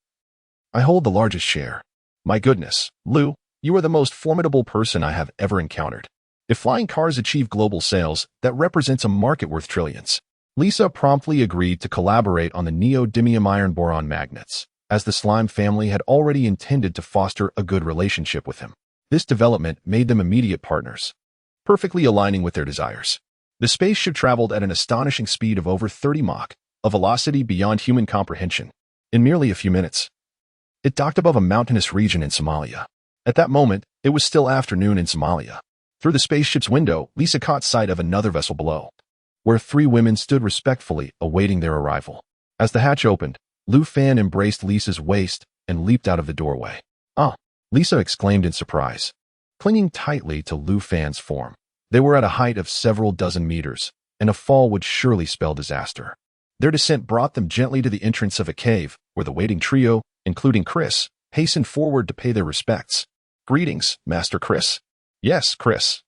I hold the largest share. My goodness, Lu, you are the most formidable person I have ever encountered. If flying cars achieve global sales, that represents a market worth trillions. Lisa promptly agreed to collaborate on the neodymium iron boron magnets, as the slime family had already intended to foster a good relationship with him. This development made them immediate partners, perfectly aligning with their desires. The spaceship traveled at an astonishing speed of over 30 Mach, a velocity beyond human comprehension. In merely a few minutes, it docked above a mountainous region in Somalia. At that moment, it was still afternoon in Somalia. Through the spaceship's window, Lisa caught sight of another vessel below, where 3 women stood respectfully awaiting their arrival. As the hatch opened, Lu Fan embraced Lisa's waist and leaped out of the doorway. Ah! Lisa exclaimed in surprise, clinging tightly to Lu Fan's form. They were at a height of several dozen meters, and a fall would surely spell disaster. Their descent brought them gently to the entrance of a cave, where the waiting trio, including Chris, hastened forward to pay their respects. Greetings, Master Chris. Yes, Chris.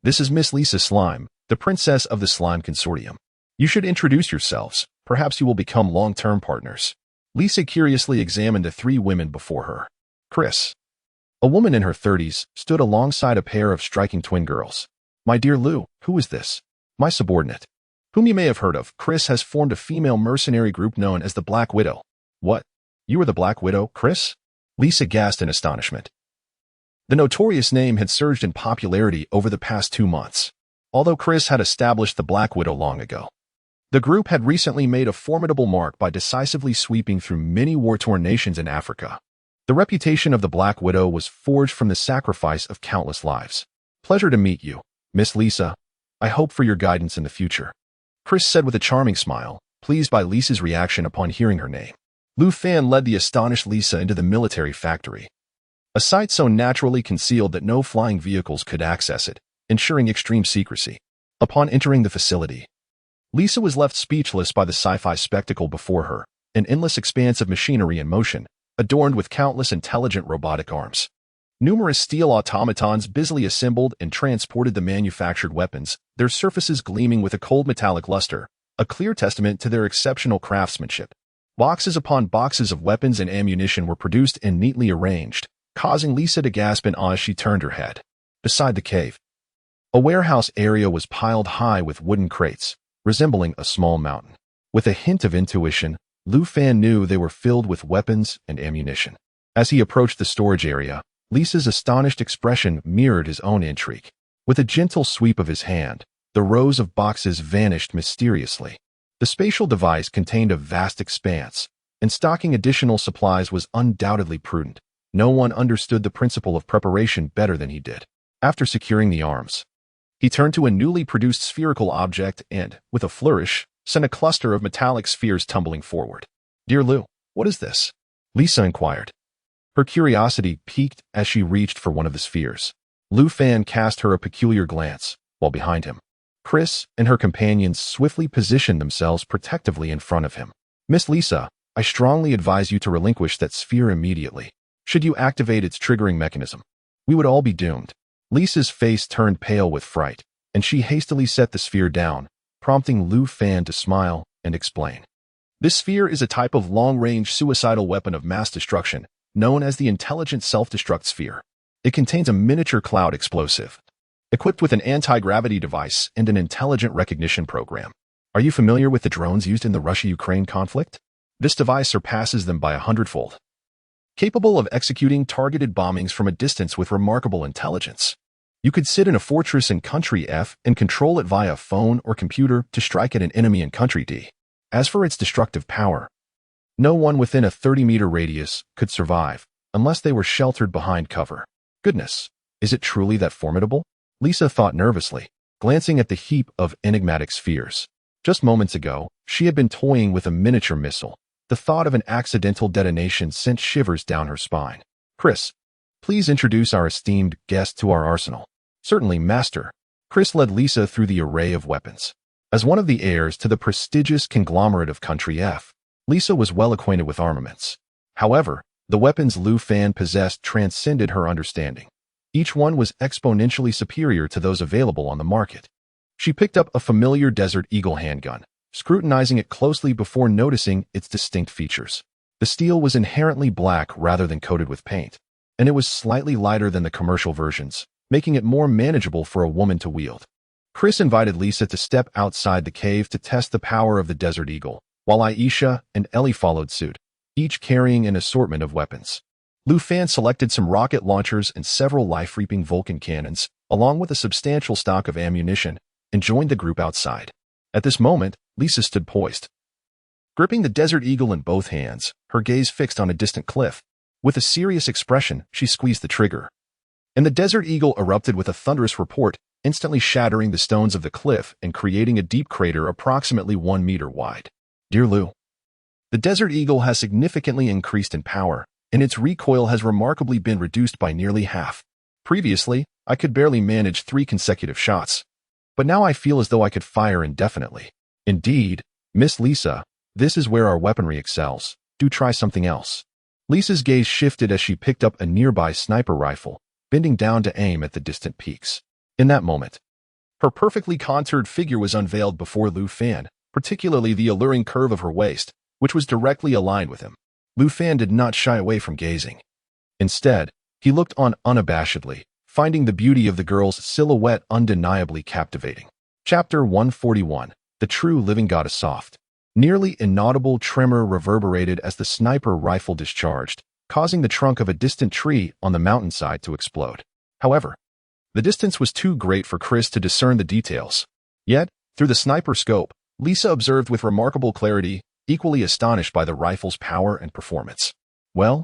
This is Miss Lisa Slime, the princess of the Slime Consortium. You should introduce yourselves. Perhaps you will become long-term partners. Lisa curiously examined the 3 women before her. Chris, a woman in her 30s, stood alongside a pair of striking twin girls. My dear Lu, who is this? My subordinate, whom you may have heard of. Chris has formed a female mercenary group known as the Black Widow. What? You are the Black Widow, Chris? Lisa gasped in astonishment. The notorious name had surged in popularity over the past 2 months, although Chris had established the Black Widow long ago. The group had recently made a formidable mark by decisively sweeping through many war-torn nations in Africa. The reputation of the Black Widow was forged from the sacrifice of countless lives. Pleasure to meet you, Miss Lisa. I hope for your guidance in the future, Chris said with a charming smile, pleased by Lisa's reaction upon hearing her name. Lu Fan led the astonished Lisa into the military factory, a site so naturally concealed that no flying vehicles could access it, ensuring extreme secrecy. Upon entering the facility, Lisa was left speechless by the sci-fi spectacle before her, an endless expanse of machinery in motion, adorned with countless intelligent robotic arms. Numerous steel automatons busily assembled and transported the manufactured weapons, their surfaces gleaming with a cold metallic luster, a clear testament to their exceptional craftsmanship. Boxes upon boxes of weapons and ammunition were produced and neatly arranged, causing Lisa to gasp in awe as she turned her head. Beside the cave, A warehouse area was piled high with wooden crates, resembling a small mountain. With a hint of intuition, Lu Fan knew they were filled with weapons and ammunition. As he approached the storage area, Lisa's astonished expression mirrored his own intrigue. With a gentle sweep of his hand, the rows of boxes vanished mysteriously. The spatial device contained a vast expanse, and stocking additional supplies was undoubtedly prudent. No one understood the principle of preparation better than he did. After securing the arms, he turned to a newly produced spherical object and, with a flourish, sent a cluster of metallic spheres tumbling forward. "Dear Lu, what is this?" Lisa inquired. Her curiosity piqued as she reached for one of the spheres. Lu Fan cast her a peculiar glance, while behind him, Chris and her companions swiftly positioned themselves protectively in front of him. "Miss Lisa, I strongly advise you to relinquish that sphere immediately. Should you activate its triggering mechanism, we would all be doomed." Lisa's face turned pale with fright, and she hastily set the sphere down, prompting Lu Fan to smile and explain. "This sphere is a type of long-range suicidal weapon of mass destruction, known as the Intelligent Self-Destruct Sphere. It contains a miniature cloud explosive, equipped with an anti-gravity device and an intelligent recognition program. Are you familiar with the drones used in the Russia-Ukraine conflict? This device surpasses them by 100-fold. Capable of executing targeted bombings from a distance with remarkable intelligence. You could sit in a fortress in Country F and control it via phone or computer to strike at an enemy in Country D. As for its destructive power, no one within a 30-meter radius could survive unless they were sheltered behind cover. Goodness, is it truly that formidable?" Lisa thought nervously, glancing at the heap of enigmatic spheres. Just moments ago, she had been toying with a miniature missile. The thought of an accidental detonation sent shivers down her spine. "Chris, please introduce our esteemed guest to our arsenal." "Certainly, Master." Chris led Lisa through the array of weapons. As one of the heirs to the prestigious conglomerate of Country F, Lisa was well acquainted with armaments. However, the weapons Lu Fan possessed transcended her understanding. Each one was exponentially superior to those available on the market. She picked up a familiar Desert Eagle handgun, scrutinizing it closely before noticing its distinct features. The steel was inherently black rather than coated with paint, and it was slightly lighter than the commercial versions, making it more manageable for a woman to wield. Chris invited Lisa to step outside the cave to test the power of the Desert Eagle, while Aisha and Ellie followed suit, each carrying an assortment of weapons. Lu Fan selected some rocket launchers and several life-reaping Vulcan cannons, along with a substantial stock of ammunition, and joined the group outside. At this moment, Lisa stood poised, gripping the Desert Eagle in both hands, her gaze fixed on a distant cliff. With a serious expression, she squeezed the trigger, and the Desert Eagle erupted with a thunderous report, instantly shattering the stones of the cliff and creating a deep crater approximately 1 meter wide. "Dear Lu, the Desert Eagle has significantly increased in power, and its recoil has remarkably been reduced by nearly half. Previously, I could barely manage 3 consecutive shots, but now I feel as though I could fire indefinitely. Indeed, Miss Lisa, this is where our weaponry excels. Do try something else." Lisa's gaze shifted as she picked up a nearby sniper rifle, bending down to aim at the distant peaks. In that moment, her perfectly contoured figure was unveiled before Lu Fan, particularly the alluring curve of her waist, which was directly aligned with him. Lu Fan did not shy away from gazing. Instead, he looked on unabashedly, finding the beauty of the girl's silhouette undeniably captivating. Chapter 141. The True Living Goddess Soft. Nearly inaudible tremor reverberated as the sniper rifle discharged, causing the trunk of a distant tree on the mountainside to explode. However, the distance was too great for Chris to discern the details. Yet, through the sniper scope, Lisa observed with remarkable clarity, equally astonished by the rifle's power and performance. "Well,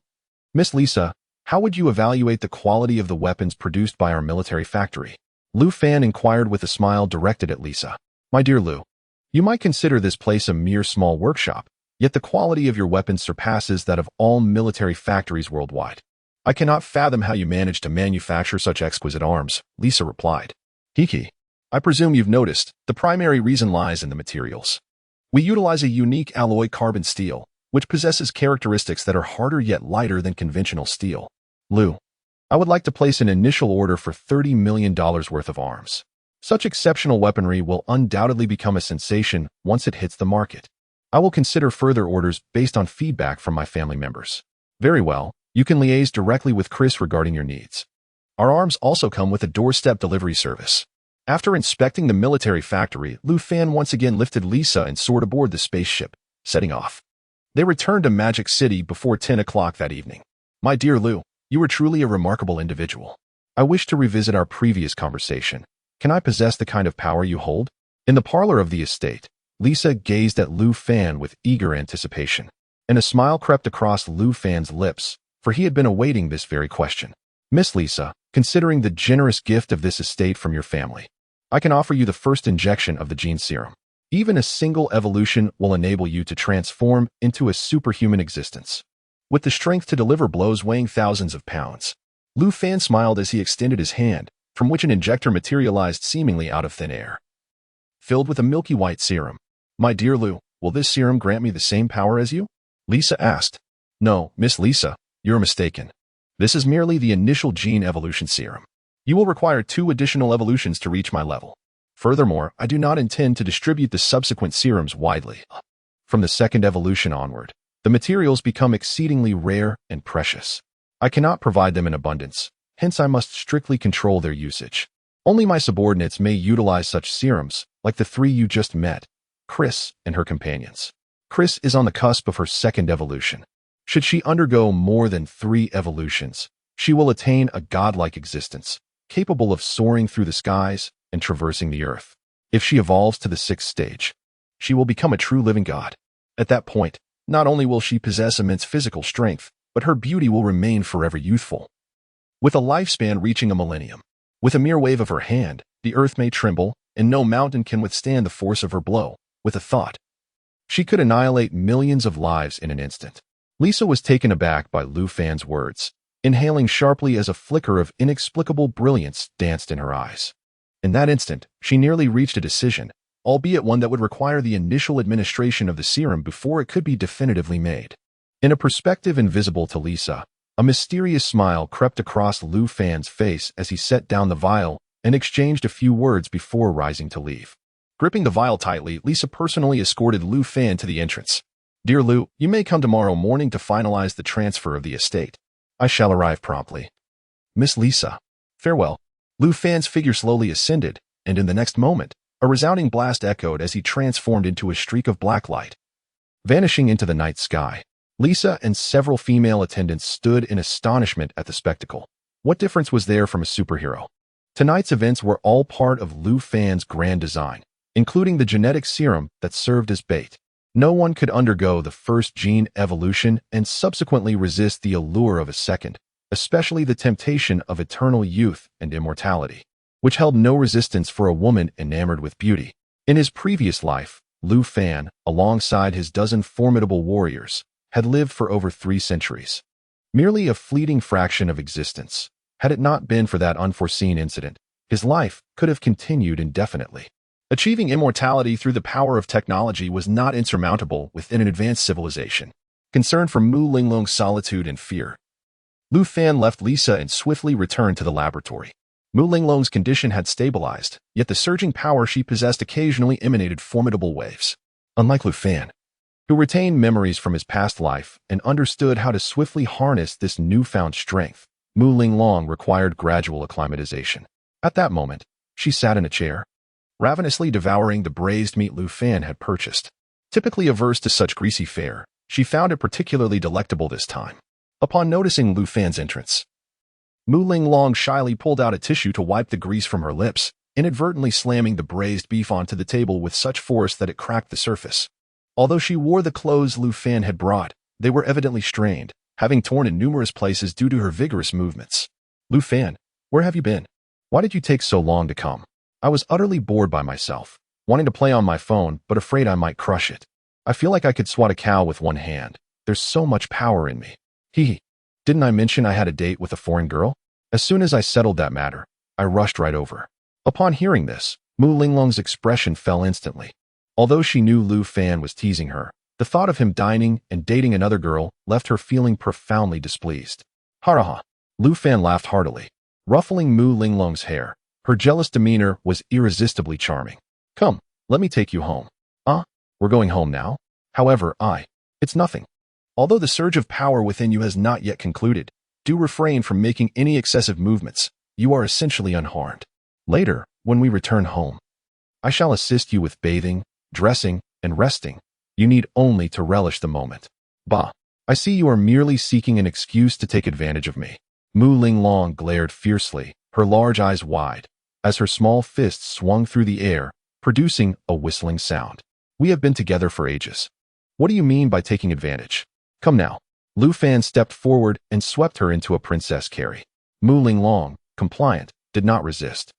Miss Lisa, how would you evaluate the quality of the weapons produced by our military factory?" Lu Fan inquired with a smile directed at Lisa. "My dear Lu, you might consider this place a mere small workshop, yet the quality of your weapons surpasses that of all military factories worldwide. I cannot fathom how you manage to manufacture such exquisite arms," Lisa replied. "Hiki, I presume you've noticed, the primary reason lies in the materials. We utilize a unique alloy carbon steel, which possesses characteristics that are harder yet lighter than conventional steel. Lu, I would like to place an initial order for $30 million worth of arms. Such exceptional weaponry will undoubtedly become a sensation once it hits the market. I will consider further orders based on feedback from my family members." "Very well, you can liaise directly with Chris regarding your needs. Our arms also come with a doorstep delivery service. After inspecting the military factory, Lu Fan once again lifted Lisa and soared aboard the spaceship, setting off. They returned to Magic City before 10 o'clock that evening. My dear Lu, you are truly a remarkable individual. I wish to revisit our previous conversation. Can I possess the kind of power you hold? In the parlor of the estate, Lisa gazed at Lu Fan with eager anticipation, and a smile crept across Lu Fan's lips, for he had been awaiting this very question. Miss Lisa, considering the generous gift of this estate from your family, I can offer you the first injection of the gene serum. Even a single evolution will enable you to transform into a superhuman existence, with the strength to deliver blows weighing thousands of pounds. Lu Fan smiled as he extended his hand, from which an injector materialized seemingly out of thin air, filled with a milky white serum. My dear Lu, will this serum grant me the same power as you? Lisa asked. No, Miss Lisa, you're mistaken. This is merely the initial gene evolution serum. You will require 2 additional evolutions to reach my level. Furthermore, I do not intend to distribute the subsequent serums widely. From the second evolution onward, the materials become exceedingly rare and precious. I cannot provide them in abundance, hence I must strictly control their usage. Only my subordinates may utilize such serums, like the 3 you just met, Chris and her companions. Chris is on the cusp of her second evolution. Should she undergo more than 3 evolutions, she will attain a godlike existence, capable of soaring through the skies and traversing the earth. If she evolves to the 6th stage, she will become a true living god. At that point, not only will she possess immense physical strength, but her beauty will remain forever youthful. With a lifespan reaching a millennium, with a mere wave of her hand, the earth may tremble, and no mountain can withstand the force of her blow. With a thought, she could annihilate millions of lives in an instant. Lisa was taken aback by Lu Fan's words, inhaling sharply as a flicker of inexplicable brilliance danced in her eyes. In that instant, she nearly reached a decision, albeit one that would require the initial administration of the serum before it could be definitively made. In a perspective invisible to Lisa, a mysterious smile crept across Lu Fan's face as he set down the vial and exchanged a few words before rising to leave. Gripping the vial tightly, Lisa personally escorted Lu Fan to the entrance. Dear Lu, you may come tomorrow morning to finalize the transfer of the estate. I shall arrive promptly. Miss Lisa. Farewell. Lu Fan's figure slowly ascended, and in the next moment, a resounding blast echoed as he transformed into a streak of black light, vanishing into the night sky. Lisa and several female attendants stood in astonishment at the spectacle. What difference was there from a superhero? Tonight's events were all part of Lu Fan's grand design, including the genetic serum that served as bait. No one could undergo the first gene evolution and subsequently resist the allure of a second, especially the temptation of eternal youth and immortality, which held no resistance for a woman enamored with beauty. In his previous life, Lu Fan, alongside his dozen formidable warriors, had lived for over 3 centuries. Merely a fleeting fraction of existence. Had it not been for that unforeseen incident, his life could have continued indefinitely. Achieving immortality through the power of technology was not insurmountable within an advanced civilization. Concerned for Mu Linglong's solitude and fear, Lu Fan left Lisa and swiftly returned to the laboratory. Mu Linglong's condition had stabilized, yet the surging power she possessed occasionally emanated formidable waves. Unlike Lu Fan, who retained memories from his past life and understood how to swiftly harness this newfound strength, Mu Linglong required gradual acclimatization. At that moment, she sat in a chair, ravenously devouring the braised meat Lu Fan had purchased. Typically averse to such greasy fare, she found it particularly delectable this time. Upon noticing Lu Fan's entrance, Mu Linglong shyly pulled out a tissue to wipe the grease from her lips, inadvertently slamming the braised beef onto the table with such force that it cracked the surface. Although she wore the clothes Lu Fan had brought, they were evidently strained, having torn in numerous places due to her vigorous movements. Lu Fan, where have you been? Why did you take so long to come? I was utterly bored by myself, wanting to play on my phone, but afraid I might crush it. I feel like I could swat a cow with one hand. There's so much power in me. Hee. Didn't I mention I had a date with a foreign girl? As soon as I settled that matter, I rushed right over. Upon hearing this, Mu Linglong's expression fell instantly. Although she knew Lu Fan was teasing her, the thought of him dining and dating another girl left her feeling profoundly displeased. Ha! Lu Fan laughed heartily, ruffling Mu Linglong's hair. Her jealous demeanor was irresistibly charming. Come, let me take you home. We're going home now? However, it's nothing. Although the surge of power within you has not yet concluded, do refrain from making any excessive movements. You are essentially unharmed. Later, when we return home, I shall assist you with bathing, dressing, and resting. You need only to relish the moment. Bah, I see you are merely seeking an excuse to take advantage of me. Mu Linglong glared fiercely, her large eyes wide, as her small fists swung through the air, producing a whistling sound. We have been together for ages. What do you mean by taking advantage? Come now. Lu Fan stepped forward and swept her into a princess carry. Mu Linglong, compliant, did not resist,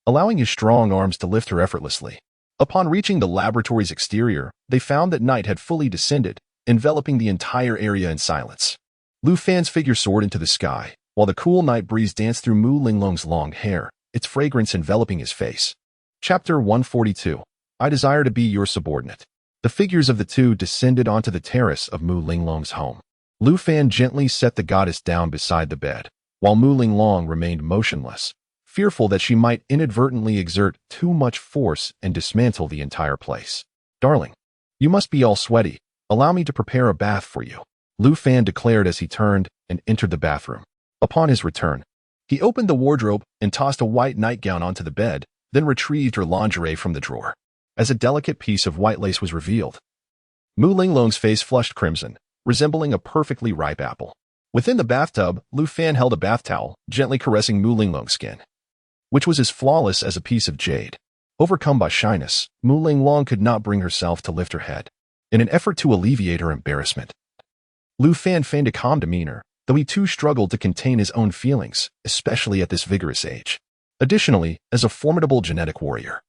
allowing his strong arms to lift her effortlessly. Upon reaching the laboratory's exterior, they found that night had fully descended, enveloping the entire area in silence. Lu Fan's figure soared into the sky, while the cool night breeze danced through Mu Linglong's long hair, its fragrance enveloping his face. Chapter 142. I desire to be your subordinate. The figures of the two descended onto the terrace of Mu Linglong's home. Lu Fan gently set the goddess down beside the bed, while Mu Linglong remained motionless, fearful that she might inadvertently exert too much force and dismantle the entire place. Darling, you must be all sweaty. Allow me to prepare a bath for you, Lu Fan declared as he turned and entered the bathroom. Upon his return, he opened the wardrobe and tossed a white nightgown onto the bed, then retrieved her lingerie from the drawer. As a delicate piece of white lace was revealed, Mu Linglong's face flushed crimson, resembling a perfectly ripe apple. Within the bathtub, Lu Fan held a bath towel, gently caressing Mu Linglong's skin, which was as flawless as a piece of jade. Overcome by shyness, Mu Linglong could not bring herself to lift her head. In an effort to alleviate her embarrassment, Lu Fan feigned a calm demeanor, though he too struggled to contain his own feelings, especially at this vigorous age. Additionally, as a formidable genetic warrior,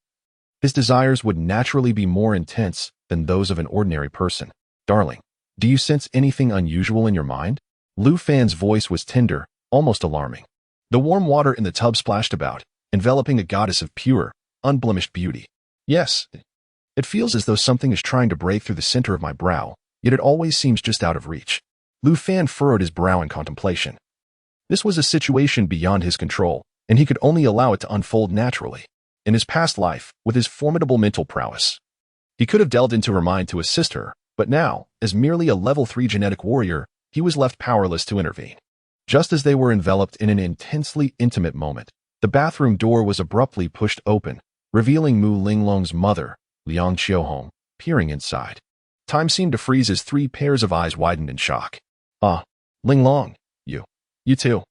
his desires would naturally be more intense than those of an ordinary person. Darling, do you sense anything unusual in your mind? Lu Fan's voice was tender, almost alarming. The warm water in the tub splashed about, enveloping a goddess of pure, unblemished beauty. Yes, it feels as though something is trying to break through the center of my brow, yet it always seems just out of reach. Lu Fan furrowed his brow in contemplation. This was a situation beyond his control, and he could only allow it to unfold naturally. In his past life, with his formidable mental prowess, he could have delved into her mind to assist her, but now, as merely a level 3 genetic warrior, he was left powerless to intervene. Just as they were enveloped in an intensely intimate moment, the bathroom door was abruptly pushed open, revealing Mu Linglong's mother, Liang Qiuhong, peering inside. Time seemed to freeze as 3 pairs of eyes widened in shock. Ah, Linglong, you too,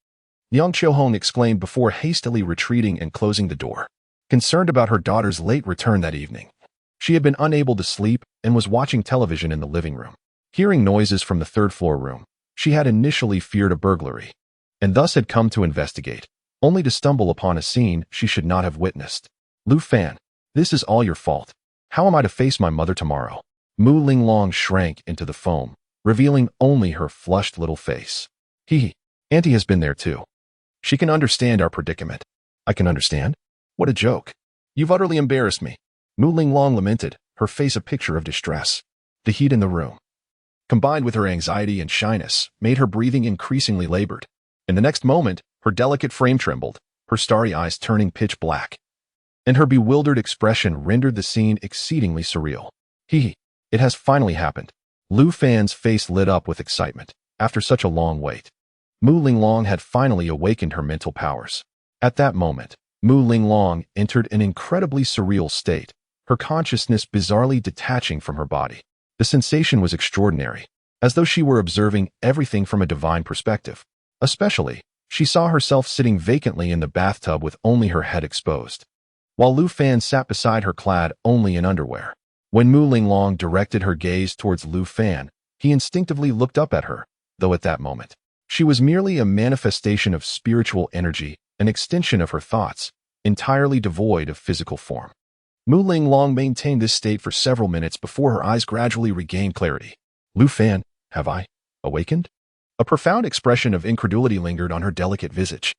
Liang Qiuhong exclaimed before hastily retreating and closing the door. Concerned about her daughter's late return that evening, she had been unable to sleep and was watching television in the living room. Hearing noises from the third-floor room, she had initially feared a burglary, and thus had come to investigate, only to stumble upon a scene she should not have witnessed. Lu Fan, this is all your fault. How am I to face my mother tomorrow? Mu Linglong shrank into the foam, revealing only her flushed little face. Auntie has been there too. She can understand our predicament. I can understand? What a joke. You've utterly embarrassed me. Mu Linglong lamented, her face a picture of distress. The heat in the room, combined with her anxiety and shyness, made her breathing increasingly labored. In the next moment, her delicate frame trembled, her starry eyes turning pitch black, and her bewildered expression rendered the scene exceedingly surreal. It has finally happened. Lu Fan's face lit up with excitement. After such a long wait, Mu Linglong had finally awakened her mental powers. At that moment, Mu Linglong entered an incredibly surreal state, her consciousness bizarrely detaching from her body. The sensation was extraordinary, as though she were observing everything from a divine perspective. Especially, she saw herself sitting vacantly in the bathtub with only her head exposed, while Lu Fan sat beside her clad only in underwear. When Mu Linglong directed her gaze towards Lu Fan, he instinctively looked up at her, though at that moment, she was merely a manifestation of spiritual energy, an extension of her thoughts, entirely devoid of physical form. Mu Linglong maintained this state for several minutes before her eyes gradually regained clarity. Lu Fan, have I awakened? A profound expression of incredulity lingered on her delicate visage.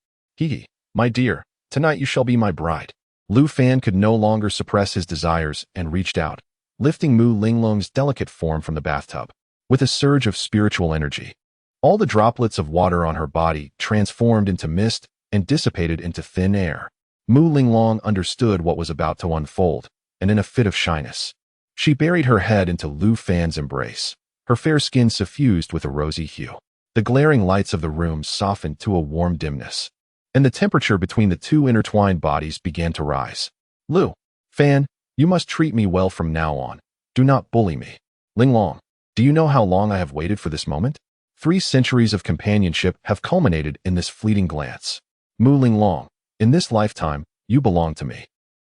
My dear, tonight you shall be my bride. Lu Fan could no longer suppress his desires and reached out, lifting Mu Linglong's delicate form from the bathtub. With a surge of spiritual energy, all the droplets of water on her body transformed into mist and dissipated into thin air. Mu Linglong understood what was about to unfold, and in a fit of shyness, she buried her head into Lu Fan's embrace, her fair skin suffused with a rosy hue. The glaring lights of the room softened to a warm dimness, and the temperature between the two intertwined bodies began to rise. Lu Fan, you must treat me well from now on. Do not bully me. Linglong, do you know how long I have waited for this moment? 3 centuries of companionship have culminated in this fleeting glance. Mu Linglong, in this lifetime, you belong to me.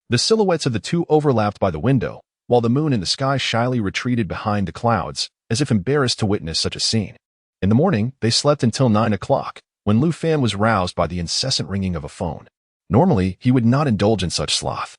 The silhouettes of the two overlapped by the window, while the moon in the sky shyly retreated behind the clouds, as if embarrassed to witness such a scene. In the morning, they slept until 9 o'clock, when Lu Fan was roused by the incessant ringing of a phone. Normally, he would not indulge in such sloth.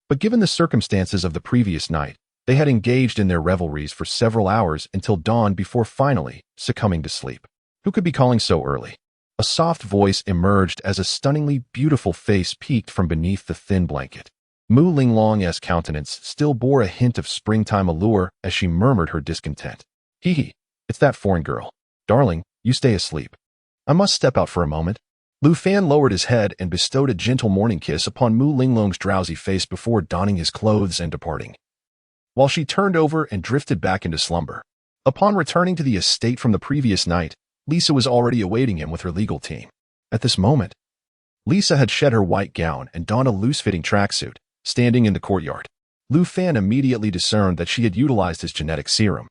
But given the circumstances of the previous night, they had engaged in their revelries for several hours until dawn before finally succumbing to sleep. Who could be calling so early? A soft voice emerged as a stunningly beautiful face peeked from beneath the thin blanket. Mu Linglong's countenance still bore a hint of springtime allure as she murmured her discontent. Hee hee, it's that foreign girl. Darling, you stay asleep. I must step out for a moment. Lu Fan lowered his head and bestowed a gentle morning kiss upon Mu Linglong's drowsy face before donning his clothes and departing. While she turned over and drifted back into slumber. Upon returning to the estate from the previous night, Lisa was already awaiting him with her legal team. At this moment, Lisa had shed her white gown and donned a loose-fitting tracksuit, standing in the courtyard. Lu Fan immediately discerned that she had utilized his genetic serum.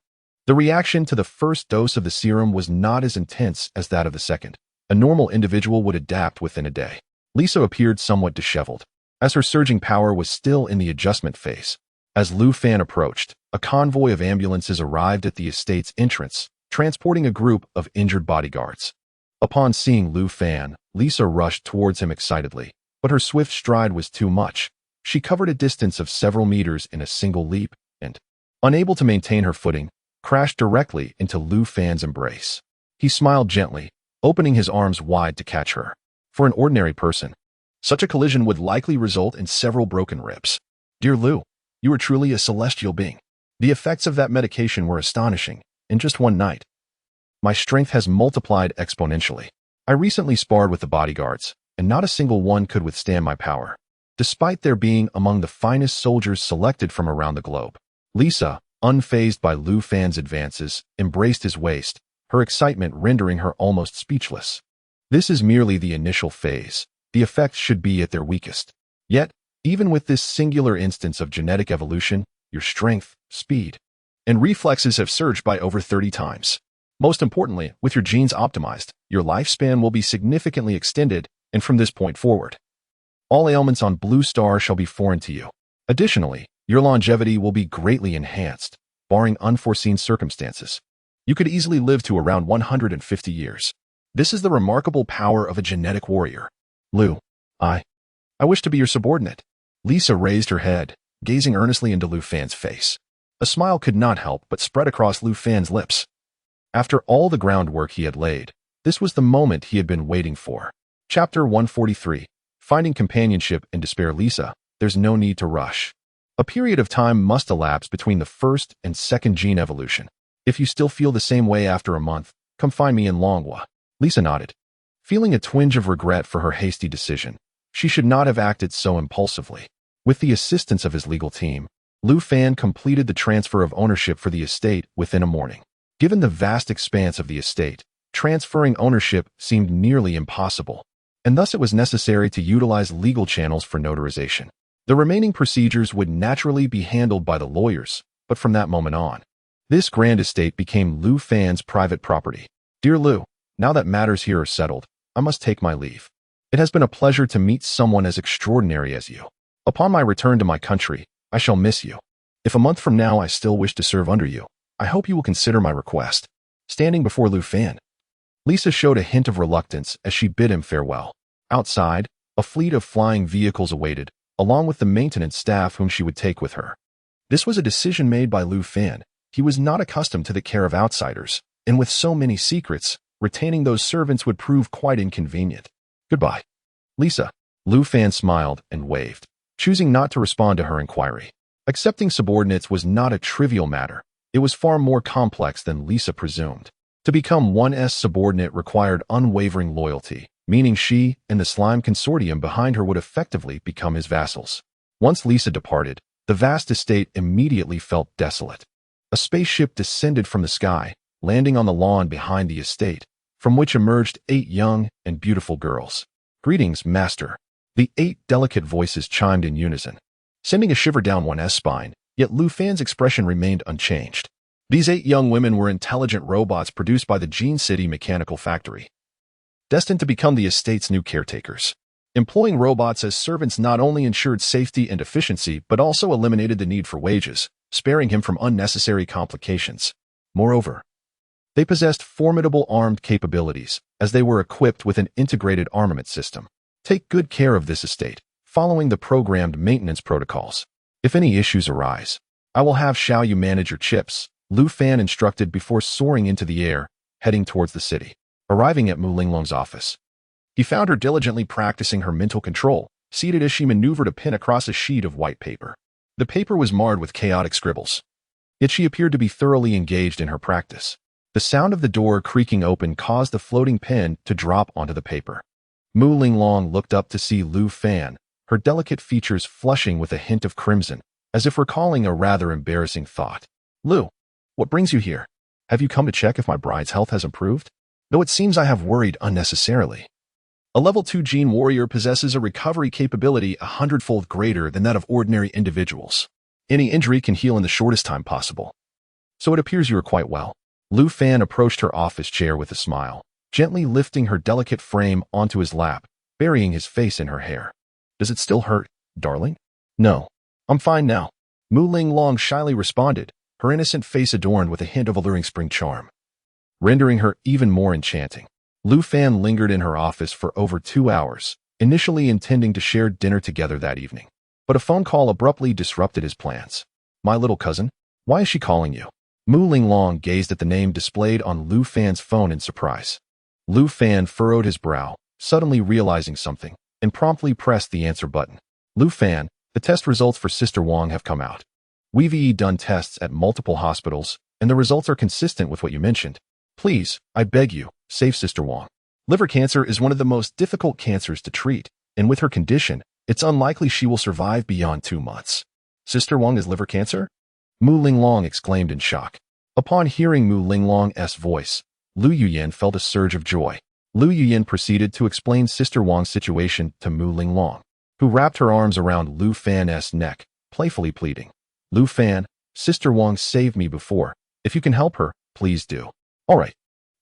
The reaction to the first dose of the serum was not as intense as that of the second. A normal individual would adapt within a day. Lisa appeared somewhat disheveled, as her surging power was still in the adjustment phase. As Lu Fan approached, a convoy of ambulances arrived at the estate's entrance, transporting a group of injured bodyguards. Upon seeing Lu Fan, Lisa rushed towards him excitedly, but her swift stride was too much. She covered a distance of several meters in a single leap and, unable to maintain her footing, crashed directly into Lu Fan's embrace. He smiled gently, opening his arms wide to catch her. For an ordinary person, such a collision would likely result in several broken ribs. Dear Lu, you are truly a celestial being. The effects of that medication were astonishing. In just one night, my strength has multiplied exponentially. I recently sparred with the bodyguards, and not a single one could withstand my power, despite their being among the finest soldiers selected from around the globe. Lisa, unfazed by Lu Fan's advances, embraced his waist, her excitement rendering her almost speechless. This is merely the initial phase. The effects should be at their weakest. Yet, even with this singular instance of genetic evolution, your strength, speed, and reflexes have surged by over 30 times. Most importantly, with your genes optimized, your lifespan will be significantly extended, and from this point forward, all ailments on Blue Star shall be foreign to you. Additionally, your longevity will be greatly enhanced, barring unforeseen circumstances. You could easily live to around 150 years. This is the remarkable power of a genetic warrior. Lu, I wish to be your subordinate. Lisa raised her head, gazing earnestly into Lu Fan's face. A smile could not help but spread across Lu Fan's lips. After all the groundwork he had laid, this was the moment he had been waiting for. Chapter 143. Finding companionship in despair. Lisa, there's no need to rush. A period of time must elapse between the first and second gene evolution. If you still feel the same way after a month, come find me in Longwa. Lisa nodded, feeling a twinge of regret for her hasty decision. She should not have acted so impulsively. With the assistance of his legal team, Lu Fan completed the transfer of ownership for the estate within a morning. Given the vast expanse of the estate, transferring ownership seemed nearly impossible, and thus it was necessary to utilize legal channels for notarization. The remaining procedures would naturally be handled by the lawyers, but from that moment on, this grand estate became Lu Fan's private property. Dear Lu, now that matters here are settled, I must take my leave. It has been a pleasure to meet someone as extraordinary as you. Upon my return to my country, I shall miss you. If a month from now I still wish to serve under you, I hope you will consider my request. Standing before Lu Fan, Lisa showed a hint of reluctance as she bid him farewell. Outside, a fleet of flying vehicles awaited, along with the maintenance staff whom she would take with her. This was a decision made by Lu Fan. He was not accustomed to the care of outsiders, and with so many secrets, retaining those servants would prove quite inconvenient. Goodbye, Lisa. Lu Fan smiled and waved, choosing not to respond to her inquiry. Accepting subordinates was not a trivial matter. It was far more complex than Lisa presumed. To become one's subordinate required unwavering loyalty, meaning she and the slime consortium behind her would effectively become his vassals. Once Lisa departed, the vast estate immediately felt desolate. A spaceship descended from the sky, landing on the lawn behind the estate, from which emerged 8 young and beautiful girls. Greetings, Master. The 8 delicate voices chimed in unison, sending a shiver down one's spine, yet Lu Fan's expression remained unchanged. These 8 young women were intelligent robots produced by the Gene City Mechanical Factory, destined to become the estate's new caretakers. Employing robots as servants not only ensured safety and efficiency but also eliminated the need for wages, sparing him from unnecessary complications. Moreover, they possessed formidable armed capabilities, as they were equipped with an integrated armament system. Take good care of this estate, following the programmed maintenance protocols. If any issues arise, I will have Xiaoyu manage your chips, Lu Fan instructed before soaring into the air, heading towards the city. Arriving at Mu Linglong's office, he found her diligently practicing her mental control, seated as she maneuvered a pen across a sheet of white paper. The paper was marred with chaotic scribbles, yet she appeared to be thoroughly engaged in her practice. The sound of the door creaking open caused the floating pen to drop onto the paper. Mu Linglong looked up to see Lu Fan, her delicate features flushing with a hint of crimson, as if recalling a rather embarrassing thought. Lu, what brings you here? Have you come to check if my bride's health has improved? Though it seems I have worried unnecessarily. A level 2 gene warrior possesses a recovery capability 100-fold greater than that of ordinary individuals. Any injury can heal in the shortest time possible. So it appears you are quite well. Lu Fan approached her office chair with a smile, gently lifting her delicate frame onto his lap, burying his face in her hair. Does it still hurt, darling? No, I'm fine now. Mu Linglong shyly responded, her innocent face adorned with a hint of alluring spring charm, rendering her even more enchanting. Lu Fan lingered in her office for over 2 hours, initially intending to share dinner together that evening. But a phone call abruptly disrupted his plans. My little cousin, why is she calling you? Mu Linglong gazed at the name displayed on Lu Fan's phone in surprise. Lu Fan furrowed his brow, suddenly realizing something, and promptly pressed the answer button. Lu Fan, the test results for Sister Wang have come out. We've done tests at multiple hospitals, and the results are consistent with what you mentioned. Please, I beg you, save Sister Wang. Liver cancer is one of the most difficult cancers to treat, and with her condition, it's unlikely she will survive beyond 2 months. Sister Wang has liver cancer? Mu Linglong exclaimed in shock. Upon hearing Mu Linglong's voice, Lu Yuyan felt a surge of joy. Lu Yuyan proceeded to explain Sister Wang's situation to Mu Linglong, who wrapped her arms around Lu Fan's neck, playfully pleading. Lu Fan, Sister Wang saved me before. If you can help her, please do. All right.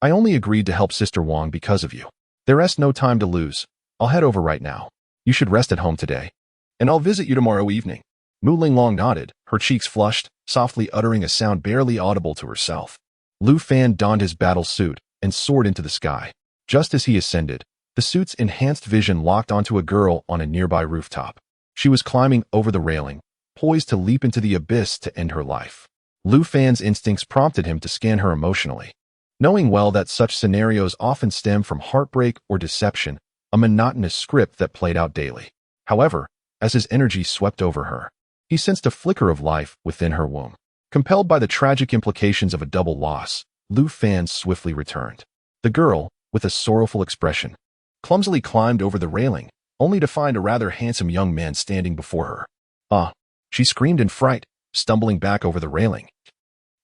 I only agreed to help Sister Wang because of you. There's no time to lose. I'll head over right now. You should rest at home today, and I'll visit you tomorrow evening. Mu Linglong nodded, her cheeks flushed, softly uttering a sound barely audible to herself. Lu Fan donned his battle suit and soared into the sky. Just as he ascended, the suit's enhanced vision locked onto a girl on a nearby rooftop. She was climbing over the railing, poised to leap into the abyss to end her life. Lu Fan's instincts prompted him to scan her emotionally. Knowing well that such scenarios often stem from heartbreak or deception, a monotonous script that played out daily. However, as his energy swept over her, he sensed a flicker of life within her womb. Compelled by the tragic implications of a double loss, Lu Fan swiftly returned. The girl, with a sorrowful expression, clumsily climbed over the railing, only to find a rather handsome young man standing before her. Ah! She screamed in fright, stumbling back over the railing.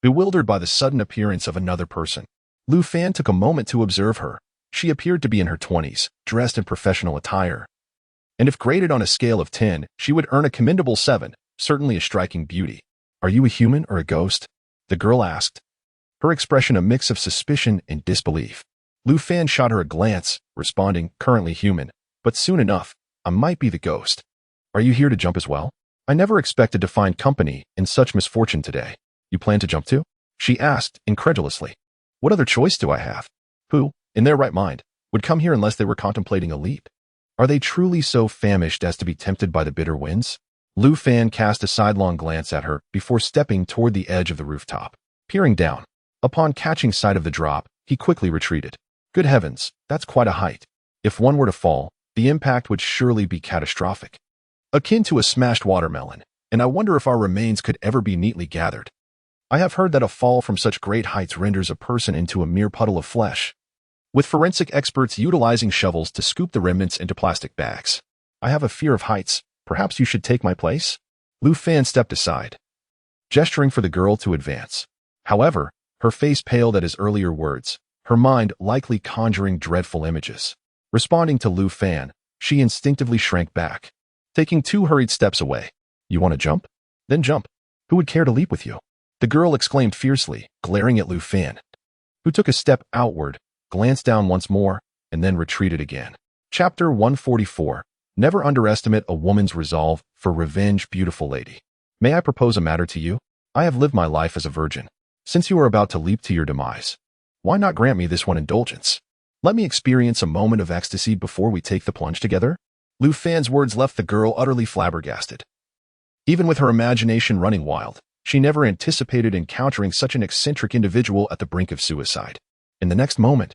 Bewildered by the sudden appearance of another person, Lu Fan took a moment to observe her. She appeared to be in her 20s, dressed in professional attire. And if graded on a scale of 10, she would earn a commendable 7, certainly a striking beauty. Are you a human or a ghost? The girl asked, her expression a mix of suspicion and disbelief. Lu Fan shot her a glance, responding, currently human, but soon enough, I might be the ghost. Are you here to jump as well? I never expected to find company in such misfortune today. You plan to jump too? She asked, incredulously. What other choice do I have? Who, in their right mind, would come here unless they were contemplating a leap? Are they truly so famished as to be tempted by the bitter winds? Lu Fan cast a sidelong glance at her before stepping toward the edge of the rooftop. Peering down, upon catching sight of the drop, he quickly retreated. Good heavens, that's quite a height. If one were to fall, the impact would surely be catastrophic. Akin to a smashed watermelon, and I wonder if our remains could ever be neatly gathered. I have heard that a fall from such great heights renders a person into a mere puddle of flesh, with forensic experts utilizing shovels to scoop the remnants into plastic bags. I have a fear of heights. Perhaps you should take my place? Lu Fan stepped aside, gesturing for the girl to advance. However, her face paled at his earlier words, her mind likely conjuring dreadful images. Responding to Lu Fan, she instinctively shrank back, taking 2 hurried steps away. You want to jump? Then jump. Who would care to leap with you? The girl exclaimed fiercely, glaring at Lu Fan, who took a step outward, glanced down once more, and then retreated again. Chapter 144. Never underestimate a woman's resolve for revenge, beautiful lady. May I propose a matter to you? I have lived my life as a virgin. Since you are about to leap to your demise, why not grant me this one indulgence? Let me experience a moment of ecstasy before we take the plunge together. Lu Fan's words left the girl utterly flabbergasted. Even with her imagination running wild, she never anticipated encountering such an eccentric individual at the brink of suicide. In the next moment,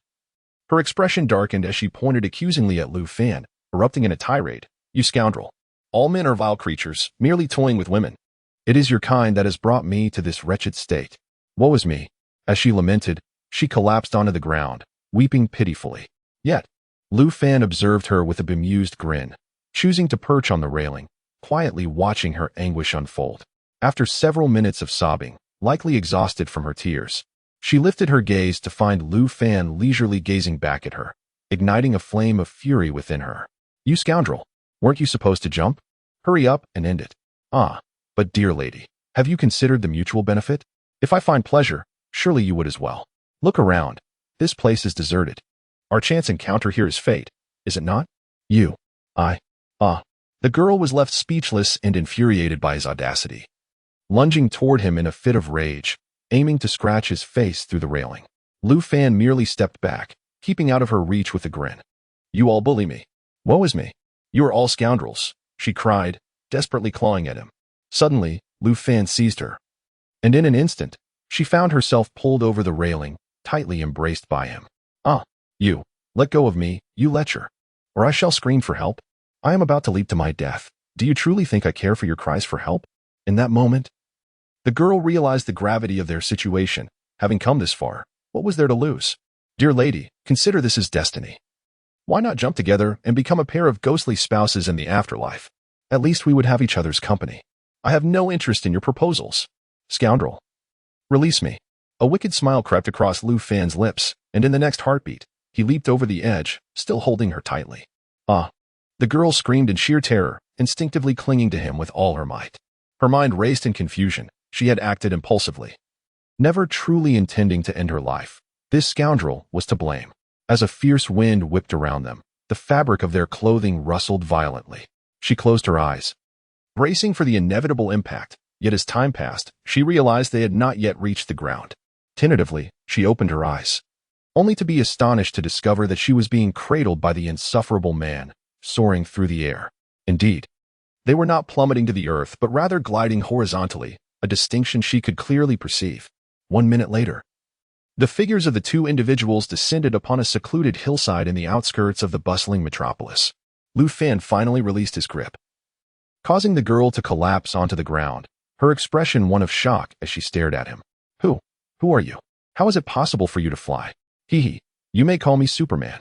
her expression darkened as she pointed accusingly at Lu Fan, erupting in a tirade. You scoundrel. All men are vile creatures, merely toying with women. It is your kind that has brought me to this wretched state. Woe is me. As she lamented, she collapsed onto the ground, weeping pitifully. Yet, Lu Fan observed her with a bemused grin, choosing to perch on the railing, quietly watching her anguish unfold. After several minutes of sobbing, likely exhausted from her tears, she lifted her gaze to find Lu Fan leisurely gazing back at her, igniting a flame of fury within her. You scoundrel! Weren't you supposed to jump? Hurry up and end it. Ah, but dear lady, have you considered the mutual benefit? If I find pleasure, surely you would as well. Look around. This place is deserted. Our chance encounter here is fate, is it not? You, I, The girl was left speechless and infuriated by his audacity, lunging toward him in a fit of rage, aiming to scratch his face through the railing. Lu Fan merely stepped back, keeping out of her reach with a grin. You all bully me. Woe is me. You are all scoundrels, she cried, desperately clawing at him. Suddenly, Lu Fan seized her, and in an instant, she found herself pulled over the railing, tightly embraced by him. You, let go of me, you lecher, or I shall scream for help. I am about to leap to my death. Do you truly think I care for your cries for help? In that moment, the girl realized the gravity of their situation. Having come this far, what was there to lose? Dear lady, consider this as destiny. Why not jump together and become a pair of ghostly spouses in the afterlife? At least we would have each other's company. I have no interest in your proposals. Scoundrel. Release me. A wicked smile crept across Lu Fan's lips, and in the next heartbeat, he leaped over the edge, still holding her tightly. The girl screamed in sheer terror, instinctively clinging to him with all her might. Her mind raced in confusion. She had acted impulsively, never truly intending to end her life. This scoundrel was to blame. As a fierce wind whipped around them, the fabric of their clothing rustled violently. She closed her eyes, bracing for the inevitable impact, yet as time passed, she realized they had not yet reached the ground. Tentatively, she opened her eyes, only to be astonished to discover that she was being cradled by the insufferable man, soaring through the air. Indeed, they were not plummeting to the earth, but rather gliding horizontally, a distinction she could clearly perceive. 1 minute later, the figures of the two individuals descended upon a secluded hillside in the outskirts of the bustling metropolis. Lu Fan finally released his grip, causing the girl to collapse onto the ground, her expression one of shock as she stared at him. Who are you? How is it possible for you to fly? Hee. You may call me Superman.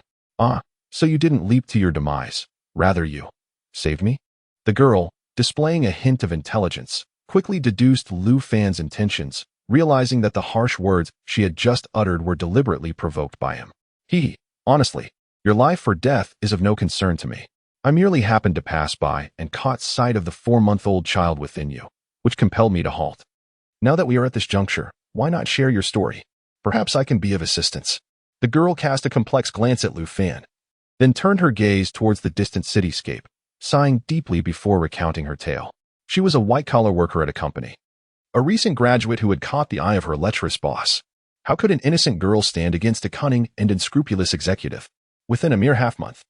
So you didn't leap to your demise. Rather you saved me? The girl, displaying a hint of intelligence, quickly deduced Lu Fan's intentions, realizing that the harsh words she had just uttered were deliberately provoked by him. Honestly, your life or death is of no concern to me. I merely happened to pass by and caught sight of the 4-month-old child within you, which compelled me to halt. Now that we are at this juncture, why not share your story? Perhaps I can be of assistance. The girl cast a complex glance at Lu Fan, then turned her gaze towards the distant cityscape, sighing deeply before recounting her tale. She was a white-collar worker at a company, a recent graduate who had caught the eye of her lecherous boss. How could an innocent girl stand against a cunning and unscrupulous executive? Within a mere half-month,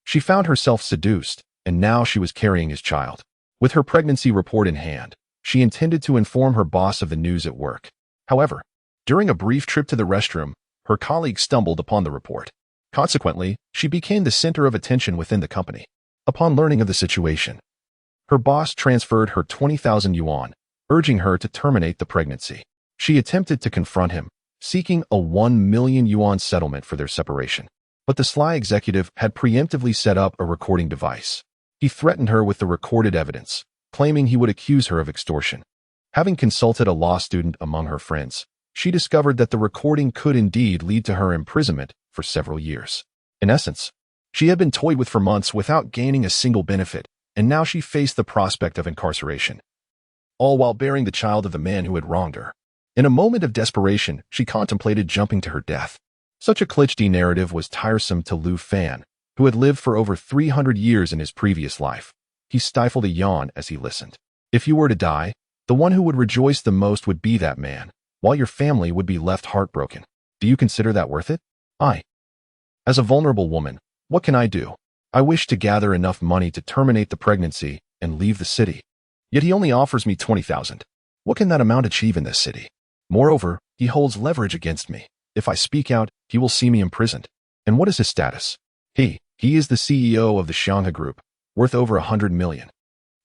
she found herself seduced, and now she was carrying his child. With her pregnancy report in hand, she intended to inform her boss of the news at work. However, during a brief trip to the restroom, her colleague stumbled upon the report. Consequently, she became the center of attention within the company. Upon learning of the situation, her boss transferred her 20,000 yuan, urging her to terminate the pregnancy. She attempted to confront him, seeking a 1 million yuan settlement for their separation. But the sly executive had preemptively set up a recording device. He threatened her with the recorded evidence, claiming he would accuse her of extortion. Having consulted a law student among her friends, she discovered that the recording could indeed lead to her imprisonment for several years. In essence, She had been toyed with for months without gaining a single benefit, and now she faced the prospect of incarceration, all while bearing the child of the man who had wronged her. In a moment of desperation, she contemplated jumping to her death. Such a cliché narrative was tiresome to Lu Fan, who had lived for over 300 years in his previous life. He stifled a yawn as he listened. If you were to die, the one who would rejoice the most would be that man, while your family would be left heartbroken. Do you consider that worth it? As a vulnerable woman, what can I do? I wish to gather enough money to terminate the pregnancy and leave the city. Yet he only offers me 20,000. What can that amount achieve in this city? Moreover, he holds leverage against me. If I speak out, he will see me imprisoned. And what is his status? He is the CEO of the Shanghai Group, worth over 100 million.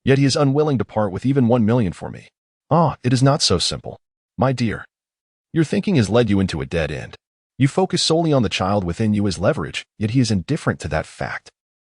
Yet he is unwilling to part with even 1 million for me. It is not so simple. My dear, your thinking has led you into a dead end. You focus solely on the child within you as leverage, yet he is indifferent to that fact.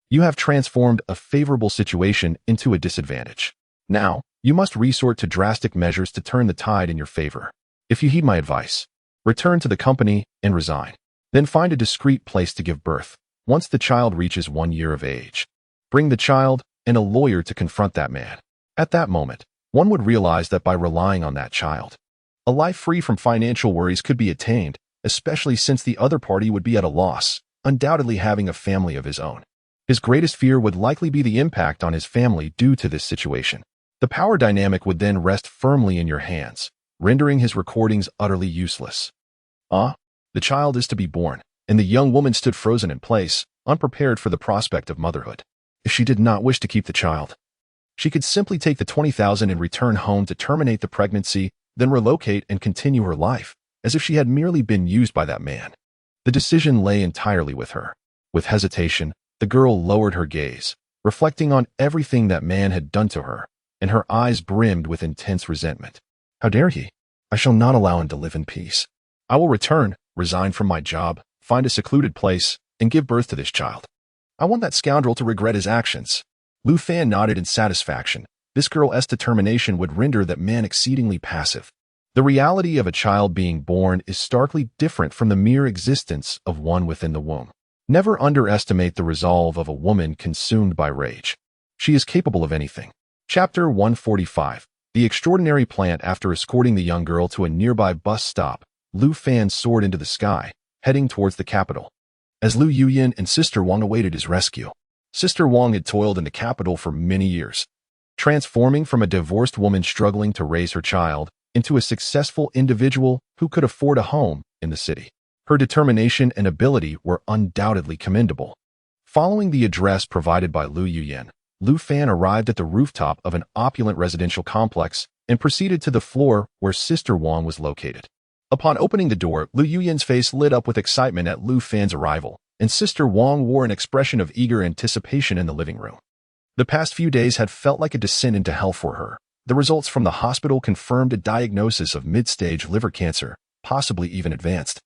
You have transformed a favorable situation into a disadvantage. Now, you must resort to drastic measures to turn the tide in your favor. If you heed my advice, return to the company and resign. Then find a discreet place to give birth. Once the child reaches 1 year of age, bring the child and a lawyer to confront that man. At that moment, one would realize that by relying on that child, a life free from financial worries could be attained, especially since the other party would be at a loss, undoubtedly having a family of his own. His greatest fear would likely be the impact on his family due to this situation. The power dynamic would then rest firmly in your hands, rendering his recordings utterly useless. The child is to be born, and the young woman stood frozen in place, unprepared for the prospect of motherhood. If she did not wish to keep the child, she could simply take the 20,000 and return home to terminate the pregnancy, then relocate and continue her life, as if she had merely been used by that man. The decision lay entirely with her. With hesitation, the girl lowered her gaze, reflecting on everything that man had done to her, and her eyes brimmed with intense resentment. How dare he? I shall not allow him to live in peace. I will return, resign from my job, find a secluded place, and give birth to this child. I want that scoundrel to regret his actions. Lu Fan nodded in satisfaction. This girl's determination would render that man exceedingly passive. The reality of a child being born is starkly different from the mere existence of one within the womb. Never underestimate the resolve of a woman consumed by rage. She is capable of anything. Chapter 145. The extraordinary plant. After escorting the young girl to a nearby bus stop, Lu Fan soared into the sky, heading towards the capital. As Lu Yuyan and Sister Wang awaited his rescue, Sister Wang had toiled in the capital for many years, transforming from a divorced woman struggling to raise her child into a successful individual who could afford a home in the city. Her determination and ability were undoubtedly commendable. Following the address provided by Lu Yuyan, Lu Fan arrived at the rooftop of an opulent residential complex and proceeded to the floor where Sister Wang was located. Upon opening the door, Lu Yuyan's face lit up with excitement at Lu Fan's arrival, and Sister Wang wore an expression of eager anticipation in the living room. The past few days had felt like a descent into hell for her. The results from the hospital confirmed a diagnosis of mid-stage liver cancer, possibly even advanced,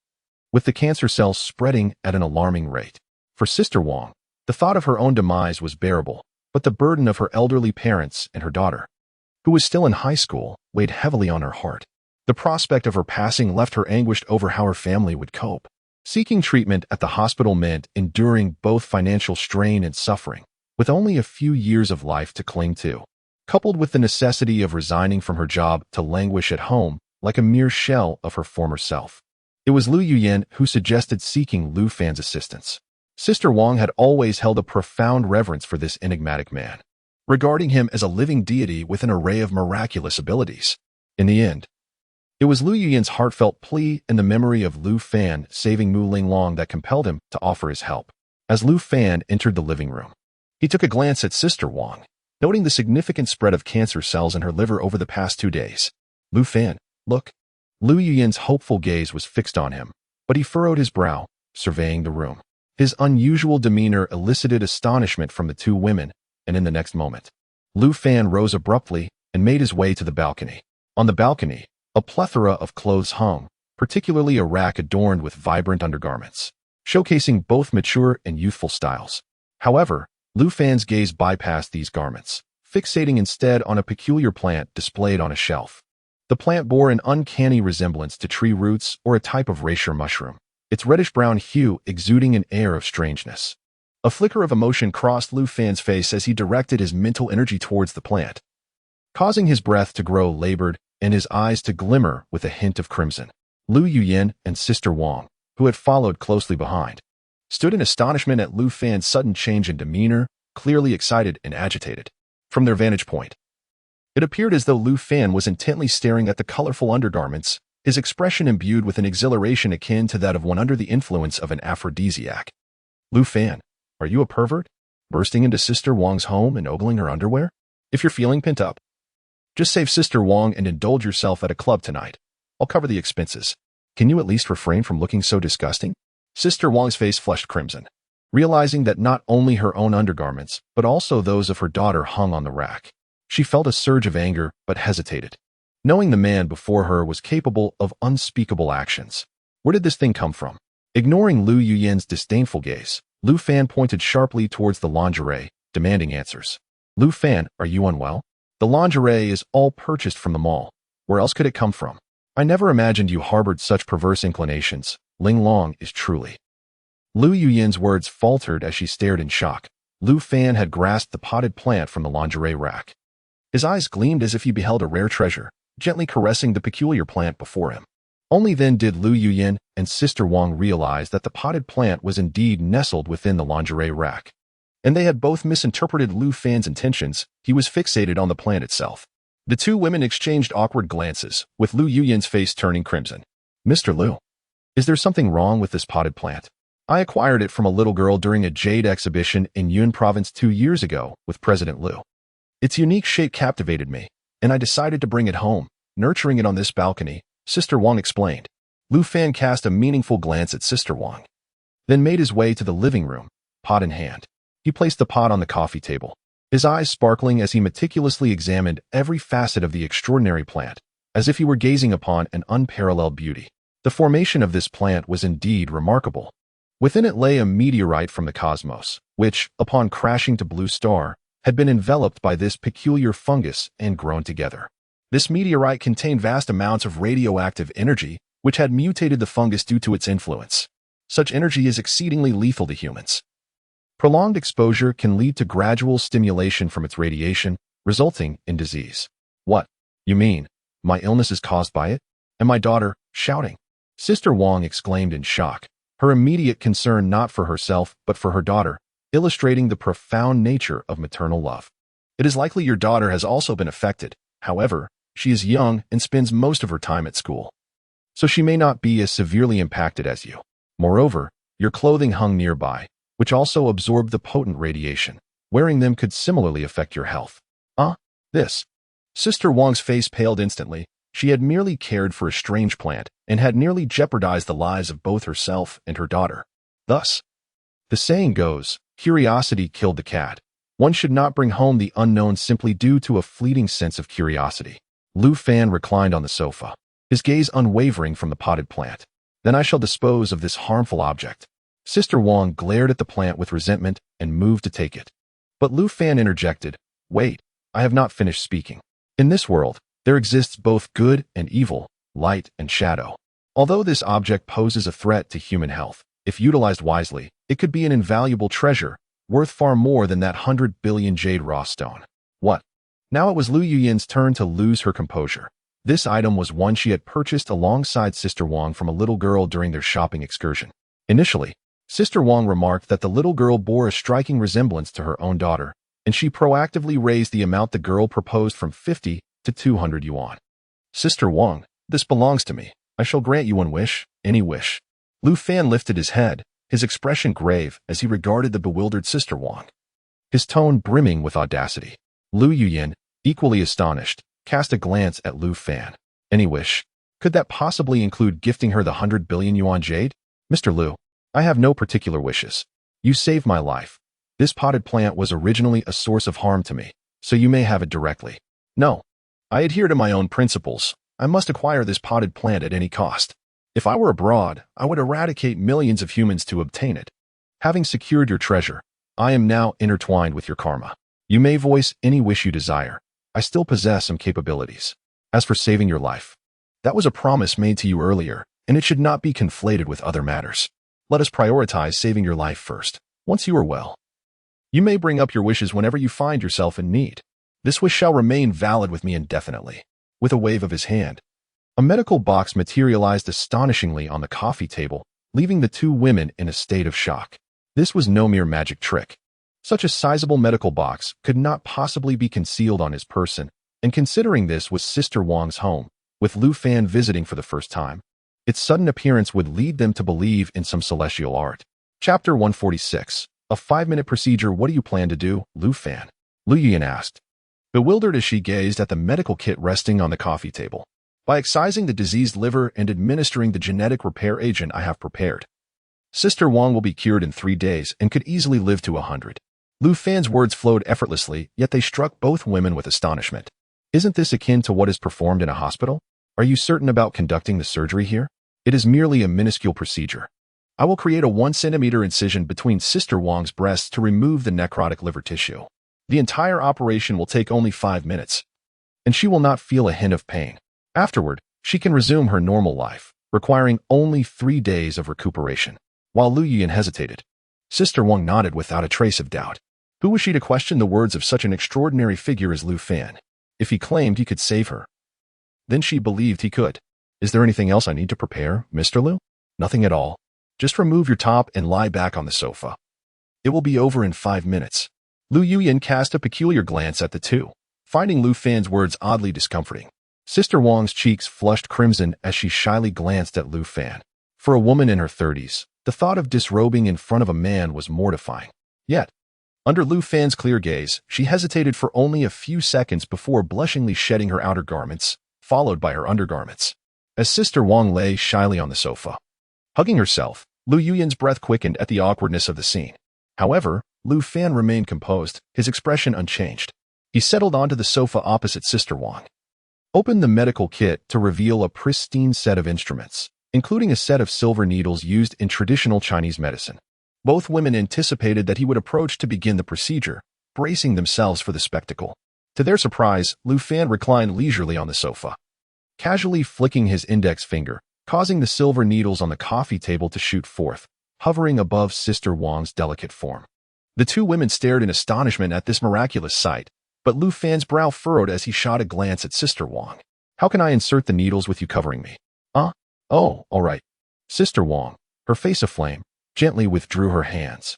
with the cancer cells spreading at an alarming rate. For Sister Wang, the thought of her own demise was bearable, but the burden of her elderly parents and her daughter, who was still in high school, weighed heavily on her heart. The prospect of her passing left her anguished over how her family would cope. Seeking treatment at the hospital meant enduring both financial strain and suffering, with only a few years of life to cling to, coupled with the necessity of resigning from her job to languish at home like a mere shell of her former self. It was Lu Yuyan who suggested seeking Lu Fan's assistance. Sister Wang had always held a profound reverence for this enigmatic man, regarding him as a living deity with an array of miraculous abilities. In the end, it was Lu Yuyan's heartfelt plea and the memory of Lu Fan saving Mu Linglong that compelled him to offer his help. As Lu Fan entered the living room, he took a glance at Sister Wang, noting the significant spread of cancer cells in her liver over the past 2 days. Lu Fan, look. Lu Yuyan's hopeful gaze was fixed on him, but he furrowed his brow, surveying the room. His unusual demeanor elicited astonishment from the two women, and in the next moment, Lu Fan rose abruptly and made his way to the balcony. On the balcony, a plethora of clothes hung, particularly a rack adorned with vibrant undergarments, showcasing both mature and youthful styles. However, Lu Fan's gaze bypassed these garments, fixating instead on a peculiar plant displayed on a shelf. The plant bore an uncanny resemblance to tree roots or a type of reishi mushroom, its reddish-brown hue exuding an air of strangeness. A flicker of emotion crossed Lu Fan's face as he directed his mental energy towards the plant, causing his breath to grow labored and his eyes to glimmer with a hint of crimson. Lu Yuyin and Sister Wang, who had followed closely behind, stood in astonishment at Lu Fan's sudden change in demeanor, clearly excited and agitated. From their vantage point, it appeared as though Lu Fan was intently staring at the colorful undergarments, his expression imbued with an exhilaration akin to that of one under the influence of an aphrodisiac. Lu Fan, are you a pervert? Bursting into Sister Wang's home and ogling her underwear? If you're feeling pent up, just save Sister Wang and indulge yourself at a club tonight. I'll cover the expenses. Can you at least refrain from looking so disgusting? Sister Wang's face flushed crimson, realizing that not only her own undergarments, but also those of her daughter hung on the rack. She felt a surge of anger, but hesitated, knowing the man before her was capable of unspeakable actions. Where did this thing come from? Ignoring Lu Yuyin's disdainful gaze, Lu Fan pointed sharply towards the lingerie, demanding answers. Lu Fan, are you unwell? The lingerie is all purchased from the mall. Where else could it come from? I never imagined you harbored such perverse inclinations. Ling Long is truly. Lu Yuyin's words faltered as she stared in shock. Lu Fan had grasped the potted plant from the lingerie rack. His eyes gleamed as if he beheld a rare treasure, gently caressing the peculiar plant before him. Only then did Lu Yuyin and Sister Wang realize that the potted plant was indeed nestled within the lingerie rack. And they had both misinterpreted Lu Fan's intentions. He was fixated on the plant itself. The two women exchanged awkward glances, with Lu Yuyin's face turning crimson. Mr. Lu, is there something wrong with this potted plant? I acquired it from a little girl during a jade exhibition in Yun Province 2 years ago with President Lu. Its unique shape captivated me, and I decided to bring it home, nurturing it on this balcony, Sister Wang explained. Lu Fan cast a meaningful glance at Sister Wang, then made his way to the living room, pot in hand. He placed the pot on the coffee table, his eyes sparkling as he meticulously examined every facet of the extraordinary plant, as if he were gazing upon an unparalleled beauty. The formation of this plant was indeed remarkable. Within it lay a meteorite from the cosmos, which, upon crashing to Blue Star, had been enveloped by this peculiar fungus and grown together. This meteorite contained vast amounts of radioactive energy, which had mutated the fungus due to its influence. Such energy is exceedingly lethal to humans. Prolonged exposure can lead to gradual stimulation from its radiation, resulting in disease. What? You mean, my illness is caused by it? And my daughter, shouting. Sister Wang exclaimed in shock, her immediate concern not for herself but for her daughter, illustrating the profound nature of maternal love. It is likely your daughter has also been affected. However, she is young and spends most of her time at school, so she may not be as severely impacted as you. Moreover, your clothing hung nearby, which also absorbed the potent radiation. Wearing them could similarly affect your health. This. Sister Wang's face paled instantly. She had merely cared for a strange plant and had nearly jeopardized the lives of both herself and her daughter. Thus, the saying goes, curiosity killed the cat. One should not bring home the unknown simply due to a fleeting sense of curiosity. Lu Fan reclined on the sofa, his gaze unwavering from the potted plant. Then I shall dispose of this harmful object. Sister Wang glared at the plant with resentment and moved to take it. But Lu Fan interjected, wait, I have not finished speaking. In this world, there exists both good and evil, light and shadow. Although this object poses a threat to human health, if utilized wisely, it could be an invaluable treasure, worth far more than that 100 billion jade raw stone. What? Now it was Lu Yuyin's turn to lose her composure. This item was one she had purchased alongside Sister Wang from a little girl during their shopping excursion. Initially, Sister Wang remarked that the little girl bore a striking resemblance to her own daughter, and she proactively raised the amount the girl proposed from 50 to 200 yuan. Sister Wang, this belongs to me. I shall grant you one wish, any wish. Lu Fan lifted his head, his expression grave as he regarded the bewildered Sister Wang, his tone brimming with audacity. Lu Yuyin, equally astonished, cast a glance at Lu Fan. Any wish? Could that possibly include gifting her the 100 billion yuan jade? Mr. Lu, I have no particular wishes. You saved my life. This potted plant was originally a source of harm to me, so you may have it directly. No. I adhere to my own principles. I must acquire this potted plant at any cost. If I were abroad, I would eradicate millions of humans to obtain it. Having secured your treasure, I am now intertwined with your karma. You may voice any wish you desire. I still possess some capabilities. As for saving your life, that was a promise made to you earlier, and it should not be conflated with other matters. Let us prioritize saving your life first. Once you are well, you may bring up your wishes whenever you find yourself in need. This wish shall remain valid with me indefinitely. With a wave of his hand, a medical box materialized astonishingly on the coffee table, leaving the two women in a state of shock. This was no mere magic trick. Such a sizable medical box could not possibly be concealed on his person, and considering this was Sister Wang's home, with Lu Fan visiting for the first time, its sudden appearance would lead them to believe in some celestial art. Chapter 146. A 5-minute procedure. What do you plan to do, Lu Fan? Lu Yuyan asked, bewildered as she gazed at the medical kit resting on the coffee table. By excising the diseased liver and administering the genetic repair agent I have prepared, Sister Wang will be cured in 3 days and could easily live to 100. Lu Fan's words flowed effortlessly, yet they struck both women with astonishment. Isn't this akin to what is performed in a hospital? Are you certain about conducting the surgery here? It is merely a minuscule procedure. I will create a 1-centimeter incision between Sister Wang's breasts to remove the necrotic liver tissue. The entire operation will take only 5 minutes, and she will not feel a hint of pain. Afterward, she can resume her normal life, requiring only 3 days of recuperation. While Lu Yuyan hesitated, Sister Wang nodded without a trace of doubt. Who was she to question the words of such an extraordinary figure as Lu Fan? If he claimed he could save her, then she believed he could. Is there anything else I need to prepare, Mr. Lu? Nothing at all. Just remove your top and lie back on the sofa. It will be over in 5 minutes. Lu Yuyan cast a peculiar glance at the two, finding Lu Fan's words oddly discomforting. Sister Wang's cheeks flushed crimson as she shyly glanced at Lu Fan. For a woman in her 30s, the thought of disrobing in front of a man was mortifying. Yet, under Lu Fan's clear gaze, she hesitated for only a few seconds before blushingly shedding her outer garments, followed by her undergarments. As Sister Wang lay shyly on the sofa, hugging herself, Lu Yuyan's breath quickened at the awkwardness of the scene. However, Lu Fan remained composed, his expression unchanged. He settled onto the sofa opposite Sister Wang, opened the medical kit to reveal a pristine set of instruments, including a set of silver needles used in traditional Chinese medicine. Both women anticipated that he would approach to begin the procedure, bracing themselves for the spectacle. To their surprise, Lu Fan reclined leisurely on the sofa, casually flicking his index finger, causing the silver needles on the coffee table to shoot forth, hovering above Sister Wang's delicate form. The two women stared in astonishment at this miraculous sight, but Lu Fan's brow furrowed as he shot a glance at Sister Wang. How can I insert the needles with you covering me? Oh, all right. Sister Wang, her face aflame, gently withdrew her hands,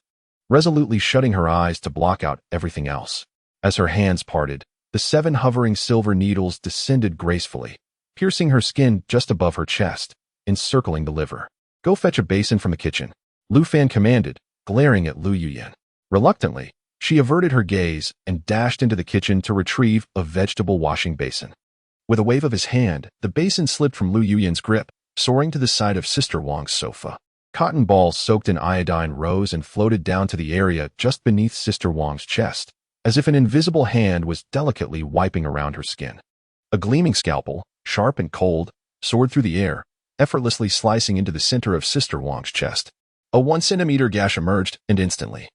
resolutely shutting her eyes to block out everything else. As her hands parted, the 7 hovering silver needles descended gracefully, piercing her skin just above her chest, encircling the liver. Go fetch a basin from the kitchen, Lu Fan commanded, glaring at Lu Yuyan. Reluctantly, she averted her gaze and dashed into the kitchen to retrieve a vegetable washing basin. With a wave of his hand, the basin slipped from Lu Yuyan's grip, soaring to the side of Sister Wang's sofa. Cotton balls soaked in iodine rose and floated down to the area just beneath Sister Wang's chest, as if an invisible hand was delicately wiping around her skin. A gleaming scalpel, sharp and cold, soared through the air, effortlessly slicing into the center of Sister Wang's chest. A 1-centimeter gash emerged, and instantly,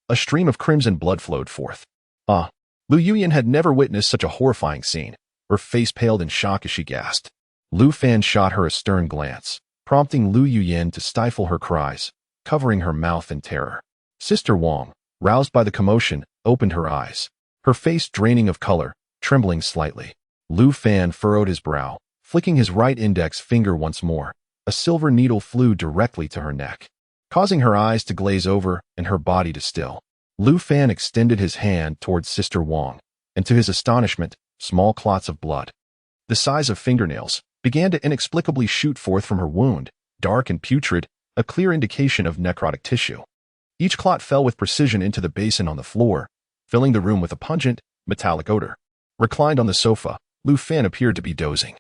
a stream of crimson blood flowed forth. Lu Yuyan had never witnessed such a horrifying scene. Her face paled in shock as she gasped. Lu Fan shot her a stern glance, prompting Lu Yuyan to stifle her cries, covering her mouth in terror. Sister Wang, roused by the commotion, opened her eyes, her face draining of color, trembling slightly. Lu Fan furrowed his brow, flicking his right index finger once more. A silver needle flew directly to her neck, causing her eyes to glaze over and her body to still. Lu Fan extended his hand towards Sister Wang, and to his astonishment, small clots of blood, the size of fingernails, began to inexplicably shoot forth from her wound, dark and putrid, a clear indication of necrotic tissue. Each clot fell with precision into the basin on the floor, filling the room with a pungent, metallic odor. Reclined on the sofa, Lu Fan appeared to be dozing,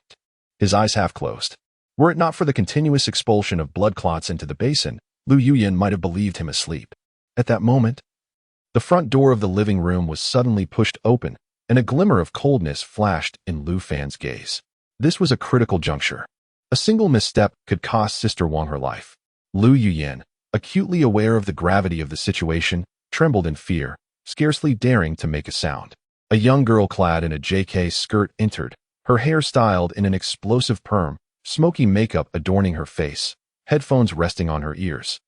his eyes half closed. Were it not for the continuous expulsion of blood clots into the basin, Lu Yuyan might have believed him asleep. At that moment, the front door of the living room was suddenly pushed open, and a glimmer of coldness flashed in Lu Fan's gaze. This was a critical juncture. A single misstep could cost Sister Wang her life. Lu Yuyan, acutely aware of the gravity of the situation, trembled in fear, scarcely daring to make a sound. A young girl clad in a JK skirt entered, her hair styled in an explosive perm, smoky makeup adorning her face, headphones resting on her ears.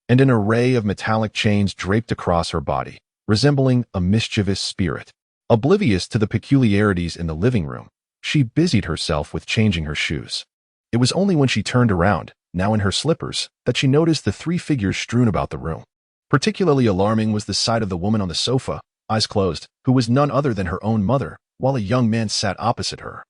and an array of metallic chains draped across her body, resembling a mischievous spirit. Oblivious to the peculiarities in the living room, she busied herself with changing her shoes. It was only when she turned around, now in her slippers, that she noticed the three figures strewn about the room. Particularly alarming was the sight of the woman on the sofa, eyes closed, who was none other than her own mother, while a young man sat opposite her,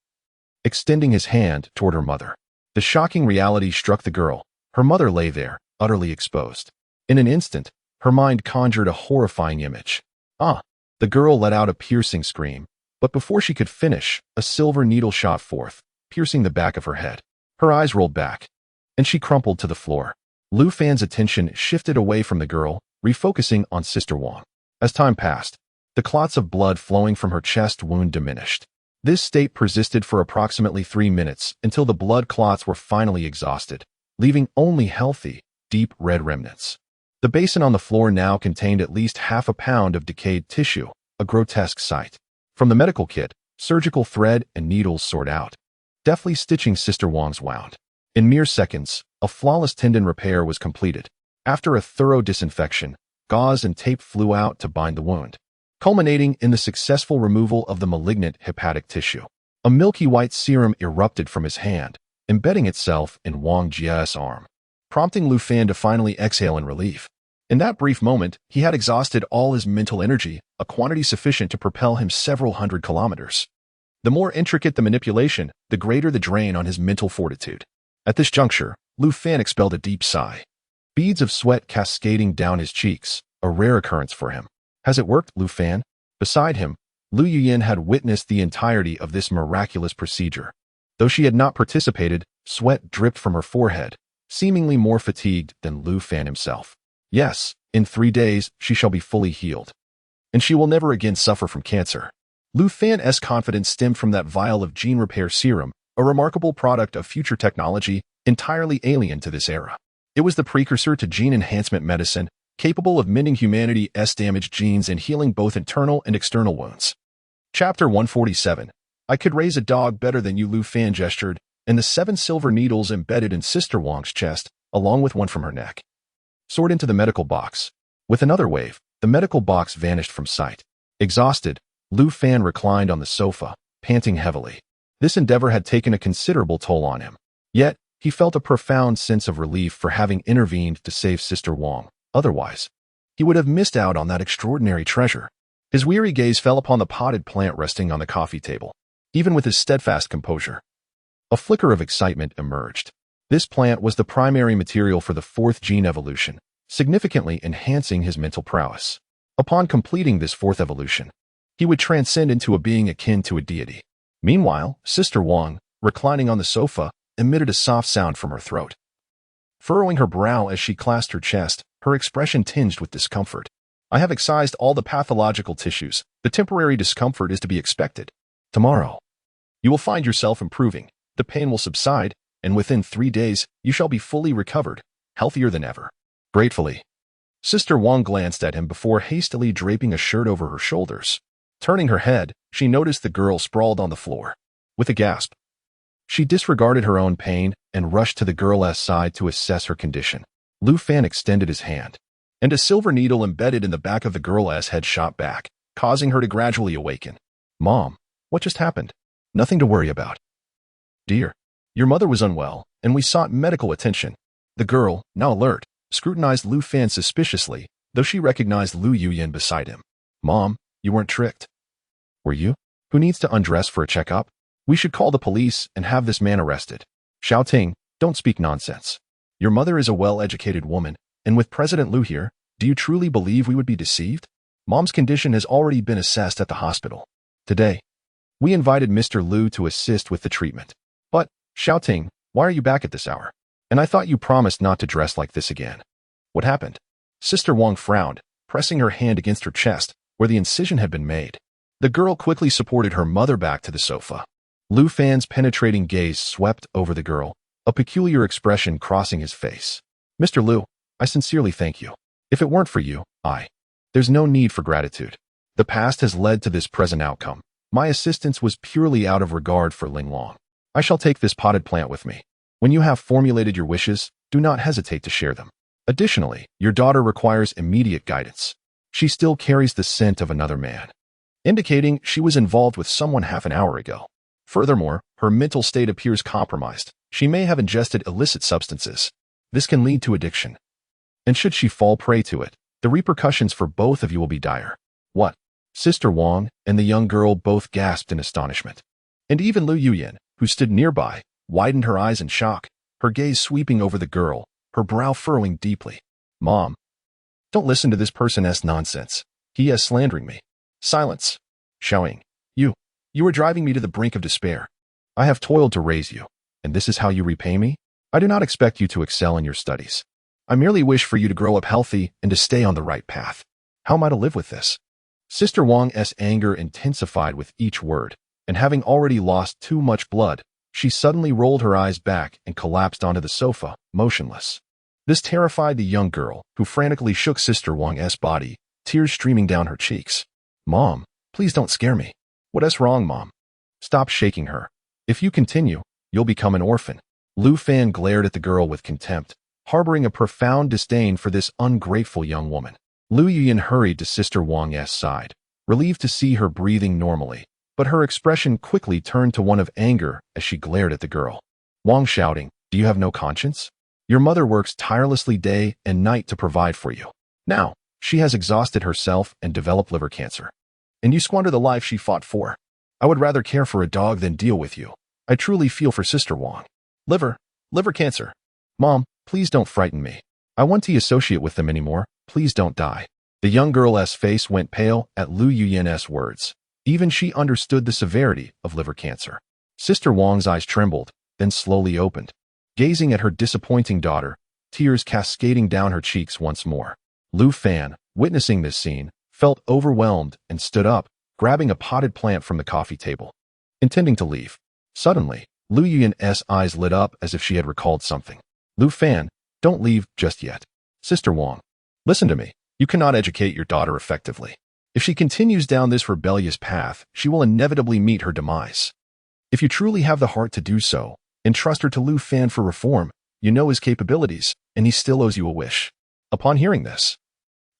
extending his hand toward her mother. The shocking reality struck the girl. Her mother lay there, utterly exposed. In an instant, her mind conjured a horrifying image. Ah! The girl let out a piercing scream, but before she could finish, a silver needle shot forth, piercing the back of her head. Her eyes rolled back, and she crumpled to the floor. Lu Fan's attention shifted away from the girl, refocusing on Sister Wang. As time passed, the clots of blood flowing from her chest wound diminished. This state persisted for approximately 3 minutes until the blood clots were finally exhausted, leaving only healthy, deep red remnants. The basin on the floor now contained at least half a pound of decayed tissue, a grotesque sight. From the medical kit, surgical thread and needles soared out, deftly stitching Sister Wang's wound. In mere seconds, a flawless tendon repair was completed. After a thorough disinfection, gauze and tape flew out to bind the wound, culminating in the successful removal of the malignant hepatic tissue. A milky white serum erupted from his hand, embedding itself in Wang Jia's arm, prompting Lu Fan to finally exhale in relief. In that brief moment, he had exhausted all his mental energy, a quantity sufficient to propel him several hundred kilometers. The more intricate the manipulation, the greater the drain on his mental fortitude. At this juncture, Lu Fan expelled a deep sigh. Beads of sweat cascading down his cheeks, a rare occurrence for him. Has it worked, Lu Fan? Beside him, Lu Yuyin had witnessed the entirety of this miraculous procedure. Though she had not participated, sweat dripped from her forehead, seemingly more fatigued than Lu Fan himself. Yes, in 3 days she shall be fully healed, and she will never again suffer from cancer. Lu Fan's confidence stemmed from that vial of gene repair serum, a remarkable product of future technology entirely alien to this era. It was the precursor to gene enhancement medicine, capable of mending humanity's damaged genes and healing both internal and external wounds. Chapter 147. I could raise a dog better than you, Lu Fan gestured, and the 7 silver needles embedded in Sister Wang's chest, along with one from her neck, soared into the medical box. With another wave, the medical box vanished from sight. Exhausted, Lu Fan reclined on the sofa, panting heavily. This endeavor had taken a considerable toll on him. Yet, he felt a profound sense of relief for having intervened to save Sister Wang. Otherwise, he would have missed out on that extraordinary treasure. His weary gaze fell upon the potted plant resting on the coffee table. Even with his steadfast composure, a flicker of excitement emerged. This plant was the primary material for the 4th gene evolution, significantly enhancing his mental prowess. Upon completing this 4th evolution, he would transcend into a being akin to a deity. Meanwhile, Sister Wang, reclining on the sofa, emitted a soft sound from her throat. Furrowing her brow as she clasped her chest, her expression tinged with discomfort. I have excised all the pathological tissues. The temporary discomfort is to be expected. Tomorrow, you will find yourself improving. The pain will subside, and within 3 days, you shall be fully recovered, healthier than ever. Gratefully, Sister Wang glanced at him before hastily draping a shirt over her shoulders. Turning her head, she noticed the girl sprawled on the floor. With a gasp, she disregarded her own pain and rushed to the girl's side to assess her condition. Lu Fan extended his hand, and a silver needle embedded in the back of the girl's head shot back, causing her to gradually awaken. Mom, what just happened? Nothing to worry about. Dear, your mother was unwell, and we sought medical attention. The girl, now alert, scrutinized Lu Fan suspiciously, though she recognized Lu Yuyin beside him. Mom, you weren't tricked. Were you? Who needs to undress for a checkup? We should call the police and have this man arrested. Xiao Ting, don't speak nonsense. Your mother is a well-educated woman, and with President Lu here, do you truly believe we would be deceived? Mom's condition has already been assessed at the hospital. Today, we invited Mr. Lu to assist with the treatment. But, Xiao Ting, why are you back at this hour? And I thought you promised not to dress like this again. What happened? Sister Wang frowned, pressing her hand against her chest, where the incision had been made. The girl quickly supported her mother back to the sofa. Lu Fan's penetrating gaze swept over the girl, a peculiar expression crossing his face. Mr. Lu, I sincerely thank you. If it weren't for you, there's no need for gratitude. The past has led to this present outcome. My assistance was purely out of regard for Ling Long. I shall take this potted plant with me. When you have formulated your wishes, do not hesitate to share them. Additionally, your daughter requires immediate guidance. She still carries the scent of another man, indicating she was involved with someone half an hour ago. Furthermore, her mental state appears compromised. She may have ingested illicit substances. This can lead to addiction. And should she fall prey to it, the repercussions for both of you will be dire. What? Sister Wang and the young girl both gasped in astonishment. And even Lu Yuyin, who stood nearby, widened her eyes in shock, her gaze sweeping over the girl, her brow furrowing deeply. Mom, don't listen to this person's nonsense. He is slandering me. Silence. Xiaoying, you are driving me to the brink of despair. I have toiled to raise you, and this is how you repay me? I do not expect you to excel in your studies. I merely wish for you to grow up healthy and to stay on the right path. How am I to live with this? Sister Wang's anger intensified with each word, and having already lost too much blood, she suddenly rolled her eyes back and collapsed onto the sofa, motionless. This terrified the young girl, who frantically shook Sister Wang's body, tears streaming down her cheeks. Mom, please don't scare me. What's wrong, Mom? Stop shaking her. If you continue, you'll become an orphan. Lu Fan glared at the girl with contempt, harboring a profound disdain for this ungrateful young woman. Lu Yuyin hurried to Sister Wang's side, relieved to see her breathing normally, but her expression quickly turned to one of anger as she glared at the girl. Wang shouting, do you have no conscience? Your mother works tirelessly day and night to provide for you. Now, she has exhausted herself and developed liver cancer. And you squander the life she fought for. I would rather care for a dog than deal with you. I truly feel for Sister Wang. Liver cancer. Mom, please don't frighten me. I want to associate with them anymore. Please don't die. The young girl's face went pale at Lu Yuyin's words. Even she understood the severity of liver cancer. Sister Wang's eyes trembled, then slowly opened. Gazing at her disappointing daughter, tears cascading down her cheeks once more. Lu Fan, witnessing this scene, felt overwhelmed and stood up, grabbing a potted plant from the coffee table, intending to leave. Suddenly, Lu Yuyin's eyes lit up as if she had recalled something. Lu Fan, don't leave just yet. Sister Wang, listen to me. You cannot educate your daughter effectively. If she continues down this rebellious path, she will inevitably meet her demise. If you truly have the heart to do so, entrust her to Lu Fan for reform. You know his capabilities, and he still owes you a wish. Upon hearing this,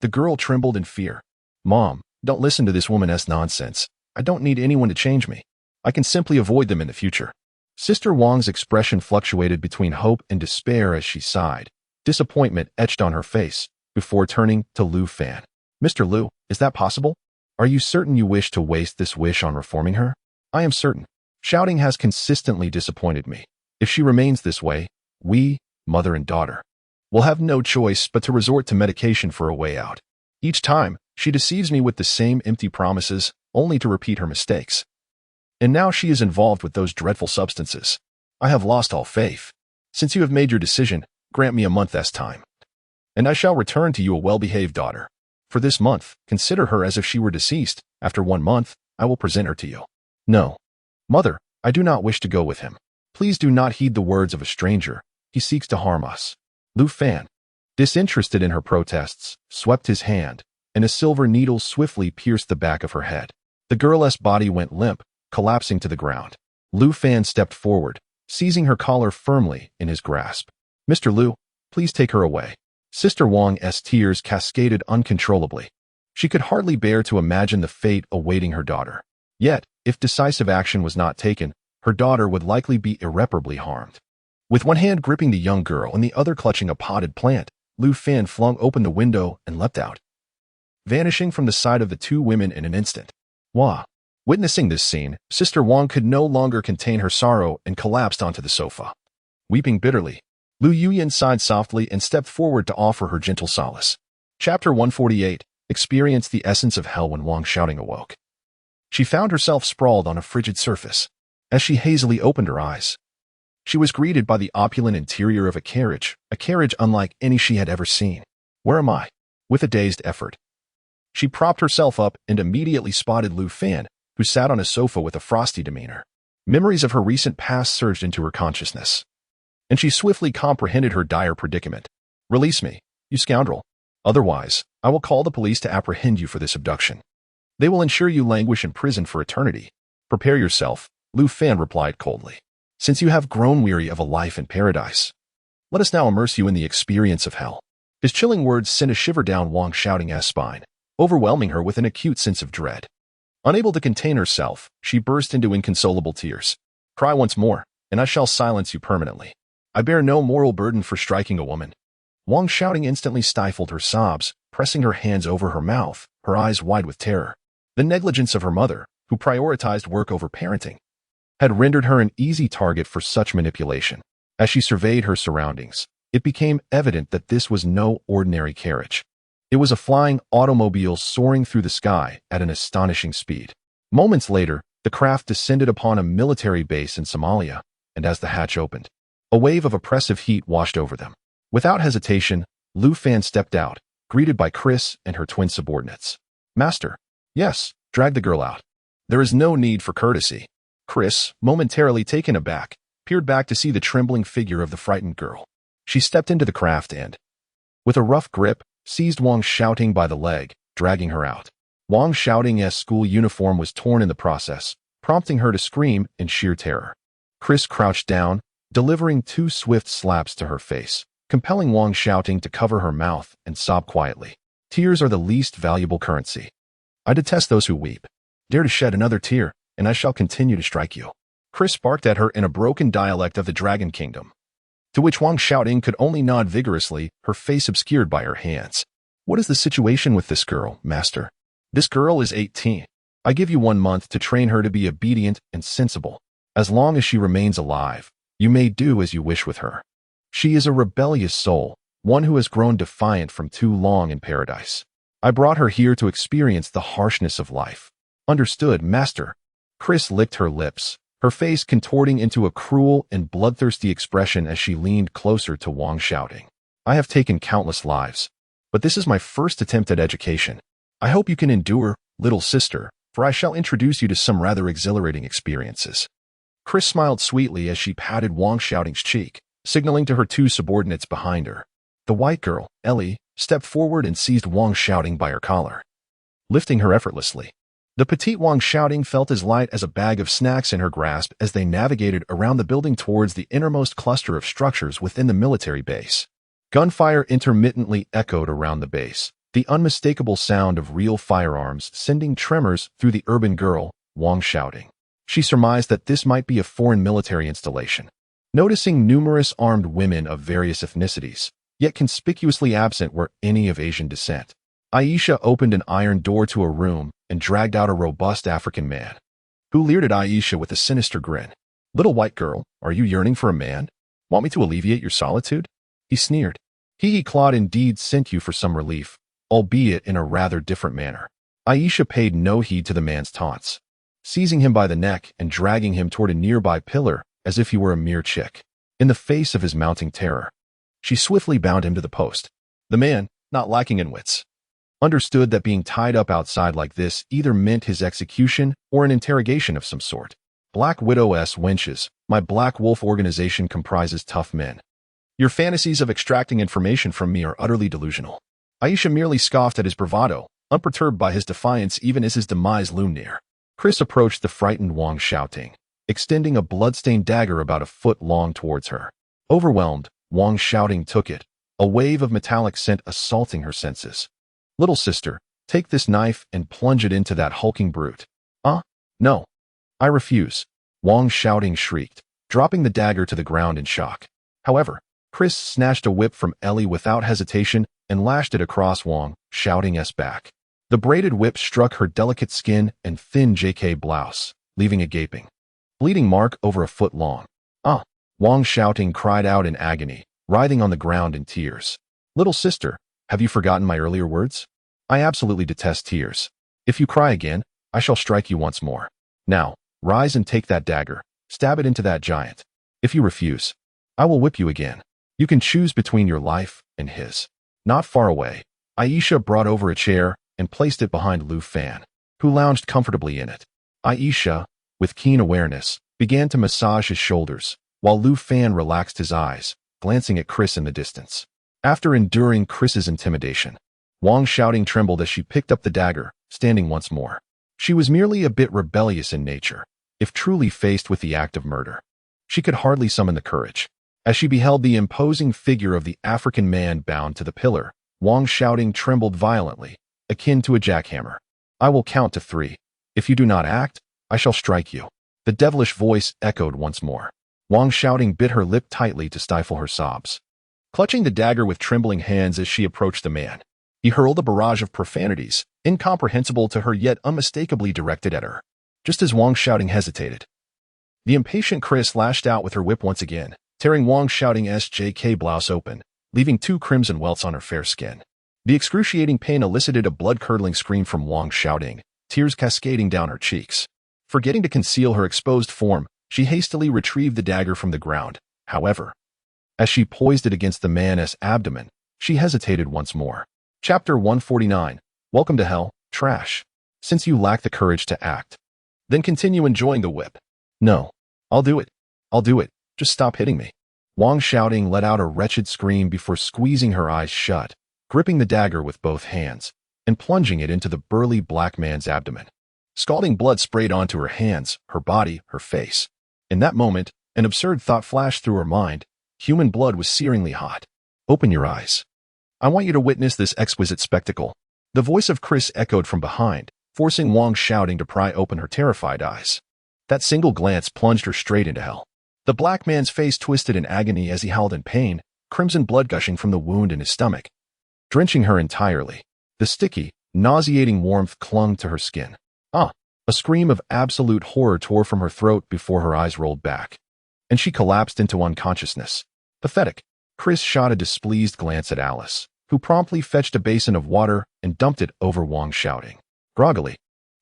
the girl trembled in fear. Mom, don't listen to this woman's nonsense. I don't need anyone to change me. I can simply avoid them in the future. Sister Wang's expression fluctuated between hope and despair as she sighed, disappointment etched on her face, before turning to Lu Fan. Mr. Lu, is that possible? Are you certain you wish to waste this wish on reforming her? I am certain. Shouting has consistently disappointed me. If she remains this way, we, mother and daughter, will have no choice but to resort to medication for a way out. Each time, she deceives me with the same empty promises, only to repeat her mistakes. And now she is involved with those dreadful substances. I have lost all faith. Since you have made your decision, grant me a month's time, and I shall return to you a well-behaved daughter. For this month, consider her as if she were deceased. After 1 month, I will present her to you. No. Mother, I do not wish to go with him. Please do not heed the words of a stranger. He seeks to harm us. Lu Fan, disinterested in her protests, swept his hand, and a silver needle swiftly pierced the back of her head. The girl's body went limp, collapsing to the ground. Lu Fan stepped forward, seizing her collar firmly in his grasp. Mr. Lu, please take her away. Sister Wang's tears cascaded uncontrollably. She could hardly bear to imagine the fate awaiting her daughter. Yet, if decisive action was not taken, her daughter would likely be irreparably harmed. With one hand gripping the young girl and the other clutching a potted plant, Lu Fan flung open the window and leapt out, vanishing from the sight of the two women in an instant. Wah! Witnessing this scene, Sister Wang could no longer contain her sorrow and collapsed onto the sofa. Weeping bitterly, Lu Yuyin sighed softly and stepped forward to offer her gentle solace. Chapter 148 experienced the essence of hell when Wang shouting awoke. She found herself sprawled on a frigid surface. As she hazily opened her eyes, she was greeted by the opulent interior of a carriage unlike any she had ever seen. Where am I? With a dazed effort, she propped herself up and immediately spotted Lu Fan, who sat on a sofa with a frosty demeanor. Memories of her recent past surged into her consciousness, and she swiftly comprehended her dire predicament. Release me, you scoundrel. Otherwise, I will call the police to apprehend you for this abduction. They will ensure you languish in prison for eternity. Prepare yourself, Lu Fan replied coldly. Since you have grown weary of a life in paradise, let us now immerse you in the experience of hell. His chilling words sent a shiver down Wang Xiaoting's spine, overwhelming her with an acute sense of dread. Unable to contain herself, she burst into inconsolable tears. Cry once more, and I shall silence you permanently. I bear no moral burden for striking a woman. Wang Xiaoting instantly stifled her sobs, pressing her hands over her mouth, her eyes wide with terror. The negligence of her mother, who prioritized work over parenting, had rendered her an easy target for such manipulation. As she surveyed her surroundings, it became evident that this was no ordinary carriage. It was a flying automobile soaring through the sky at an astonishing speed. Moments later, the craft descended upon a military base in Somalia, and as the hatch opened, a wave of oppressive heat washed over them. Without hesitation, Lu Fan stepped out, greeted by Chris and her twin subordinates. Master. Yes, drag the girl out. There is no need for courtesy. Chris, momentarily taken aback, peered back to see the trembling figure of the frightened girl. She stepped into the craft and, with a rough grip, seized Wang Xiaoting by the leg, dragging her out. Wang Xiaoting's school uniform was torn in the process, prompting her to scream in sheer terror. Chris crouched down, delivering 2 swift slaps to her face, compelling Wang Xiaoting to cover her mouth and sob quietly. Tears are the least valuable currency. I detest those who weep. Dare to shed another tear, and I shall continue to strike you. Chris barked at her in a broken dialect of the Dragon Kingdom, to which Wang Xiaoting could only nod vigorously, her face obscured by her hands. What is the situation with this girl, master? This girl is 18. I give you 1 month to train her to be obedient and sensible. As long as she remains alive, you may do as you wish with her. She is a rebellious soul, one who has grown defiant from too long in paradise. I brought her here to experience the harshness of life. Understood, master. Chris licked her lips, her face contorting into a cruel and bloodthirsty expression as she leaned closer to Wang Xiaoting. I have taken countless lives, but this is my first attempt at education. I hope you can endure, little sister, for I shall introduce you to some rather exhilarating experiences. Chris smiled sweetly as she patted Wang Xiaoting's cheek, signaling to her 2 subordinates behind her. The white girl, Ellie, stepped forward and seized Wang Xiaoting by her collar, lifting her effortlessly. The petite Wang Xiaoting felt as light as a bag of snacks in her grasp as they navigated around the building towards the innermost cluster of structures within the military base. Gunfire intermittently echoed around the base, the unmistakable sound of real firearms sending tremors through the urban girl, Wang Xiaoting. She surmised that this might be a foreign military installation. Noticing numerous armed women of various ethnicities, yet conspicuously absent were any of Asian descent, Aisha opened an iron door to a room and dragged out a robust African man, who leered at Aisha with a sinister grin. Little white girl, are you yearning for a man? Want me to alleviate your solitude? He sneered. He Claude indeed sent you for some relief, albeit in a rather different manner. Aisha paid no heed to the man's taunts, seizing him by the neck and dragging him toward a nearby pillar as if he were a mere chick. In the face of his mounting terror, she swiftly bound him to the post. The man, not lacking in wits, understood that being tied up outside like this either meant his execution or an interrogation of some sort. Black Widow-s wenches, my Black Wolf organization comprises tough men. Your fantasies of extracting information from me are utterly delusional. Aisha merely scoffed at his bravado, unperturbed by his defiance even as his demise loomed near. Chris approached the frightened Wang Xiaoting, extending a blood-stained dagger about a foot long towards her. Overwhelmed, Wang Xiaoting took it, a wave of metallic scent assaulting her senses. Little sister, take this knife and plunge it into that hulking brute. No. I refuse. Wang Xiaoting shrieked, dropping the dagger to the ground in shock. However, Chris snatched a whip from Ellie without hesitation and lashed it across Wang Xiaoting's back. The braided whip struck her delicate skin and thin JK blouse, leaving a gaping, bleeding mark over a foot long. Wang Xiaoting cried out in agony, writhing on the ground in tears. Little sister, have you forgotten my earlier words? I absolutely detest tears. If you cry again, I shall strike you once more. Now, rise and take that dagger, stab it into that giant. If you refuse, I will whip you again. You can choose between your life and his. Not far away, Aisha brought over a chair and placed it behind Lu Fan, who lounged comfortably in it. Aisha, with keen awareness, began to massage his shoulders, while Lu Fan relaxed his eyes, glancing at Chris in the distance. After enduring Chris's intimidation, Wang Xiaoting trembled as she picked up the dagger, standing once more. She was merely a bit rebellious in nature, if truly faced with the act of murder. She could hardly summon the courage. As she beheld the imposing figure of the African man bound to the pillar, Wang's shouting trembled violently, akin to a jackhammer. "I will count to 3. If you do not act, I shall strike you." The devilish voice echoed once more. Wang's shouting bit her lip tightly to stifle her sobs. Clutching the dagger with trembling hands as she approached the man, he hurled a barrage of profanities, incomprehensible to her yet unmistakably directed at her. Just as Wang's shouting hesitated, the impatient Chris lashed out with her whip once again, tearing Wang's shouting SJK blouse open, leaving 2 crimson welts on her fair skin. The excruciating pain elicited a blood-curdling scream from Wang's shouting, tears cascading down her cheeks. Forgetting to conceal her exposed form, she hastily retrieved the dagger from the ground. However, as she poised it against the man's abdomen, she hesitated once more. Chapter 149. Welcome to hell, trash. Since you lack the courage to act, then continue enjoying the whip. No. I'll do it. I'll do it. Just stop hitting me. Wang's shouting let out a wretched scream before squeezing her eyes shut, gripping the dagger with both hands, and plunging it into the burly black man's abdomen. Scalding blood sprayed onto her hands, her body, her face. In that moment, an absurd thought flashed through her mind. Human blood was searingly hot. Open your eyes. I want you to witness this exquisite spectacle. The voice of Chris echoed from behind, forcing Wang's shouting to pry open her terrified eyes. That single glance plunged her straight into hell. The black man's face twisted in agony as he howled in pain, crimson blood gushing from the wound in his stomach, drenching her entirely. The sticky, nauseating warmth clung to her skin. A scream of absolute horror tore from her throat before her eyes rolled back, and she collapsed into unconsciousness. Pathetic. Chris shot a displeased glance at Alice, who promptly fetched a basin of water and dumped it over Wang's shouting. Groggily,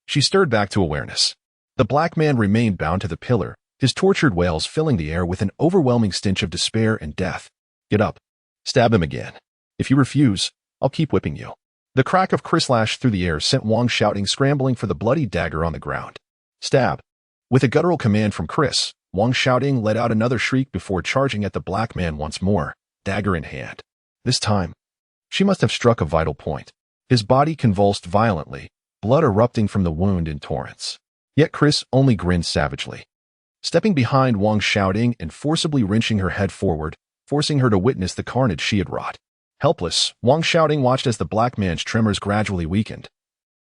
she stirred back to awareness. The black man remained bound to the pillar, his tortured wails filling the air with an overwhelming stench of despair and death. Get up. Stab him again. If you refuse, I'll keep whipping you. The crack of Chris lash through the air sent Wang shouting, scrambling for the bloody dagger on the ground. Stab. With a guttural command from Chris, Wang shouting let out another shriek before charging at the black man once more, dagger in hand. This time, she must have struck a vital point. His body convulsed violently, blood erupting from the wound in torrents. Yet Chris only grinned savagely. Stepping behind Wang shouting and forcibly wrenching her head forward, forcing her to witness the carnage she had wrought. Helpless, Wang shouting watched as the black man's tremors gradually weakened,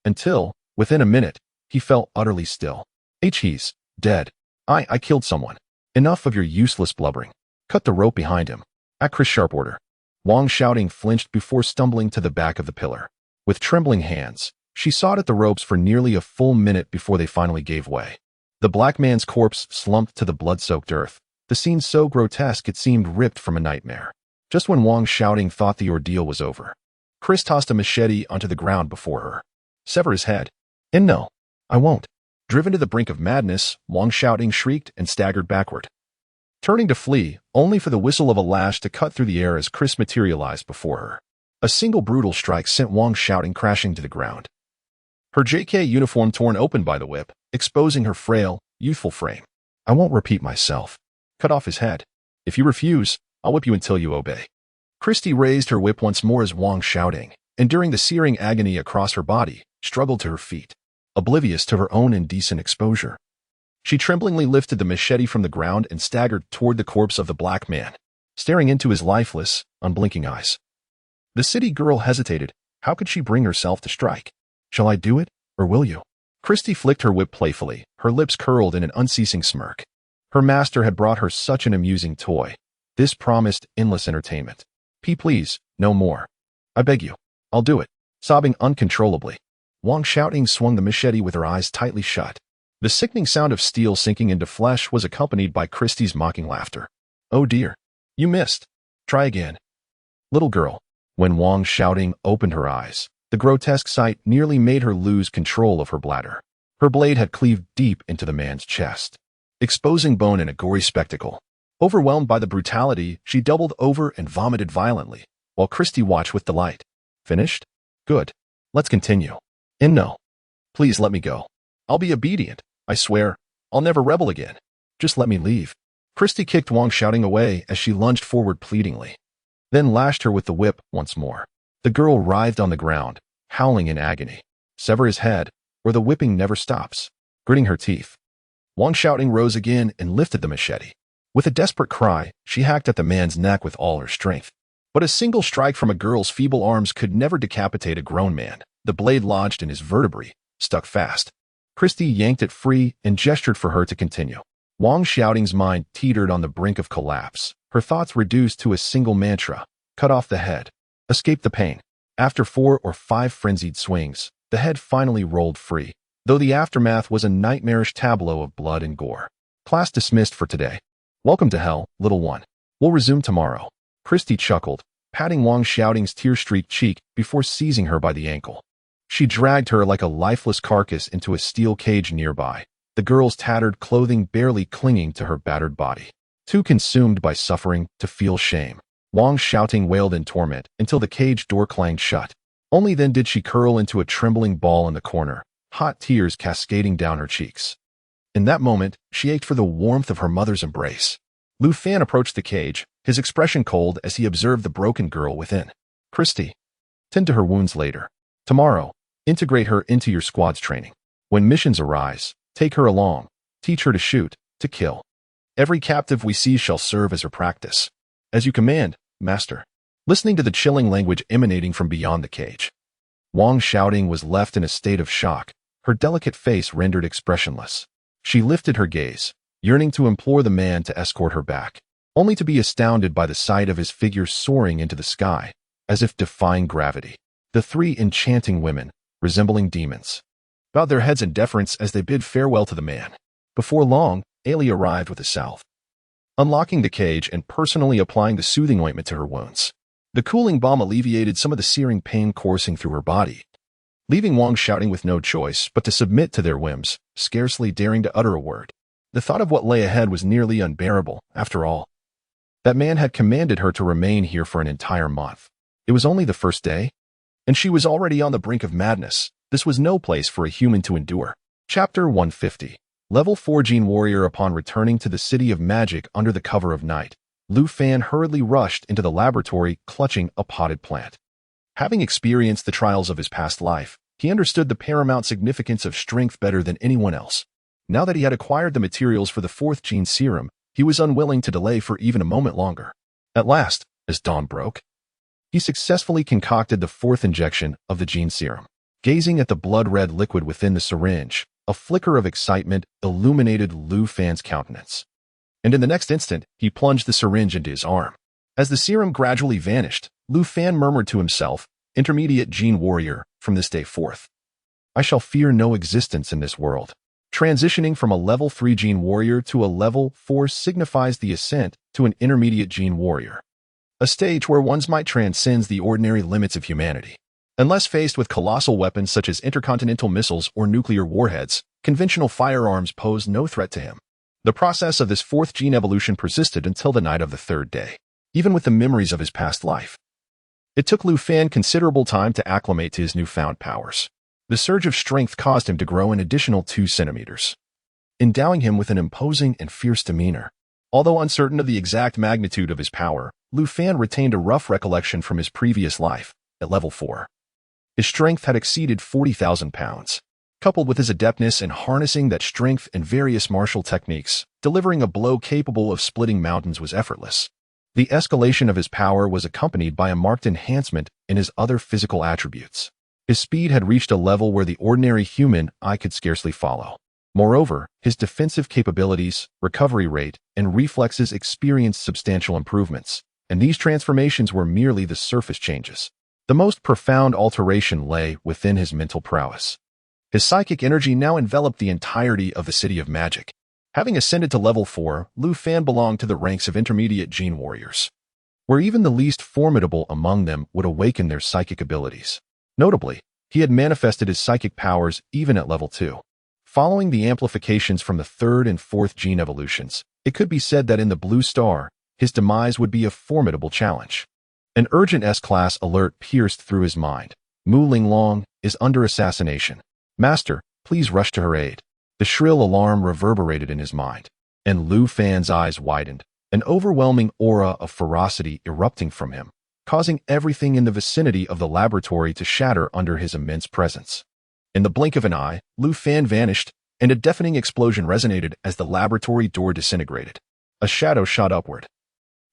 until, within a minute, he fell utterly still. He's dead. I killed someone. Enough of your useless blubbering. Cut the rope behind him. At Chris' sharp order. Wang shouting flinched before stumbling to the back of the pillar. With trembling hands, she sawed at the ropes for nearly a full minute before they finally gave way. The black man's corpse slumped to the blood-soaked earth, the scene so grotesque it seemed ripped from a nightmare. Just when Wang shouting thought the ordeal was over, Chris tossed a machete onto the ground before her. Sever his head. And no, I won't. Driven to the brink of madness, Wang shouting shrieked and staggered backward, turning to flee, only for the whistle of a lash to cut through the air as Chris materialized before her. A single brutal strike sent Wang shouting crashing to the ground. Her JK uniform torn open by the whip, exposing her frail, youthful frame. I won't repeat myself. Cut off his head. If you refuse, I'll whip you until you obey. Christy raised her whip once more as Wang shouting, enduring the searing agony across her body, struggled to her feet, oblivious to her own indecent exposure. She tremblingly lifted the machete from the ground and staggered toward the corpse of the black man, staring into his lifeless, unblinking eyes. The city girl hesitated. How could she bring herself to strike? Shall I do it, or will you? Christy flicked her whip playfully, her lips curled in an unceasing smirk. Her master had brought her such an amusing toy. This promised endless entertainment. Please, no more. I beg you. I'll do it. Sobbing uncontrollably, Wang shouting swung the machete with her eyes tightly shut. The sickening sound of steel sinking into flesh was accompanied by Christy's mocking laughter. Oh dear. You missed. Try again. Little girl. When Wang shouting opened her eyes, the grotesque sight nearly made her lose control of her bladder. Her blade had cleaved deep into the man's chest, exposing bone in a gory spectacle. Overwhelmed by the brutality, she doubled over and vomited violently, while Christy watched with delight. Finished? Good. Let's continue. And no. Please let me go. I'll be obedient. I swear. I'll never rebel again. Just let me leave. Christy kicked Wang shouting away as she lunged forward pleadingly, then lashed her with the whip once more. The girl writhed on the ground, howling in agony. Sever his head, or the whipping never stops. Gritting her teeth, Wang shouting rose again and lifted the machete. With a desperate cry, she hacked at the man's neck with all her strength. But a single strike from a girl's feeble arms could never decapitate a grown man. The blade lodged in his vertebrae, stuck fast. Christy yanked it free and gestured for her to continue. Wang Xiaoting's mind teetered on the brink of collapse. Her thoughts reduced to a single mantra: cut off the head. Escape the pain. After 4 or 5 frenzied swings, the head finally rolled free, though the aftermath was a nightmarish tableau of blood and gore. Class dismissed for today. Welcome to hell, little one. We'll resume tomorrow. Christy chuckled, patting Wang Xiaoting's tear-streaked cheek before seizing her by the ankle. She dragged her like a lifeless carcass into a steel cage nearby, the girl's tattered clothing barely clinging to her battered body. Too consumed by suffering to feel shame, Wang Xiaoting wailed in torment until the cage door clanged shut. Only then did she curl into a trembling ball in the corner, hot tears cascading down her cheeks. In that moment, she ached for the warmth of her mother's embrace. Lu Fan approached the cage, his expression cold as he observed the broken girl within. Christy, tend to her wounds later. Tomorrow, integrate her into your squad's training. When missions arise, take her along. Teach her to shoot, to kill. Every captive we see shall serve as her practice. As you command, Master. Listening to the chilling language emanating from beyond the cage, Wang Xiaoting was left in a state of shock, her delicate face rendered expressionless. She lifted her gaze, yearning to implore the man to escort her back, only to be astounded by the sight of his figure soaring into the sky, as if defying gravity. The 3 enchanting women, resembling demons, bowed their heads in deference as they bid farewell to the man. Before long, Ailey arrived with a salve, unlocking the cage and personally applying the soothing ointment to her wounds. The cooling balm alleviated some of the searing pain coursing through her body, leaving Wang Xiaoting with no choice but to submit to their whims, scarcely daring to utter a word. The thought of what lay ahead was nearly unbearable. After all, that man had commanded her to remain here for an entire month. It was only the first day, and she was already on the brink of madness. This was no place for a human to endure. Chapter 150. Level 4 Gene Warrior. Upon returning to the City of Magic under the cover of night, Lu Fan hurriedly rushed into the laboratory clutching a potted plant. Having experienced the trials of his past life, he understood the paramount significance of strength better than anyone else. Now that he had acquired the materials for the 4th gene serum, he was unwilling to delay for even a moment longer. At last, as dawn broke, he successfully concocted the 4th injection of the gene serum. Gazing at the blood-red liquid within the syringe, a flicker of excitement illuminated Lu Fan's countenance. And in the next instant, he plunged the syringe into his arm. As the serum gradually vanished, Lu Fan murmured to himself, Intermediate Gene Warrior, from this day forth, I shall fear no existence in this world. Transitioning from a level 3 Gene Warrior to a level 4 signifies the ascent to an Intermediate Gene Warrior, a stage where one's might transcends the ordinary limits of humanity. Unless faced with colossal weapons such as intercontinental missiles or nuclear warheads, conventional firearms pose no threat to him. The process of this 4th gene evolution persisted until the night of the 3rd day, even with the memories of his past life. It took Lu Fan considerable time to acclimate to his newfound powers. The surge of strength caused him to grow an additional 2 centimeters, endowing him with an imposing and fierce demeanor. Although uncertain of the exact magnitude of his power, Lu Fan retained a rough recollection from his previous life. At level 4, his strength had exceeded 40,000 pounds. Coupled with his adeptness in harnessing that strength and various martial techniques, delivering a blow capable of splitting mountains was effortless. The escalation of his power was accompanied by a marked enhancement in his other physical attributes. His speed had reached a level where the ordinary human eye could scarcely follow. Moreover, his defensive capabilities, recovery rate, and reflexes experienced substantial improvements, and these transformations were merely the surface changes. The most profound alteration lay within his mental prowess. His psychic energy now enveloped the entirety of the City of Magic. Having ascended to level 4, Lu Fan belonged to the ranks of Intermediate Gene Warriors, where even the least formidable among them would awaken their psychic abilities. Notably, he had manifested his psychic powers even at level 2. Following the amplifications from the 3rd and 4th gene evolutions, it could be said that in the Blue Star, his demise would be a formidable challenge. An urgent S-class alert pierced through his mind. Mu Linglong is under assassination. Master, please rush to her aid. The shrill alarm reverberated in his mind, and Lu Fan's eyes widened, an overwhelming aura of ferocity erupting from him, causing everything in the vicinity of the laboratory to shatter under his immense presence. In the blink of an eye, Lu Fan vanished, and a deafening explosion resonated as the laboratory door disintegrated. A shadow shot upward,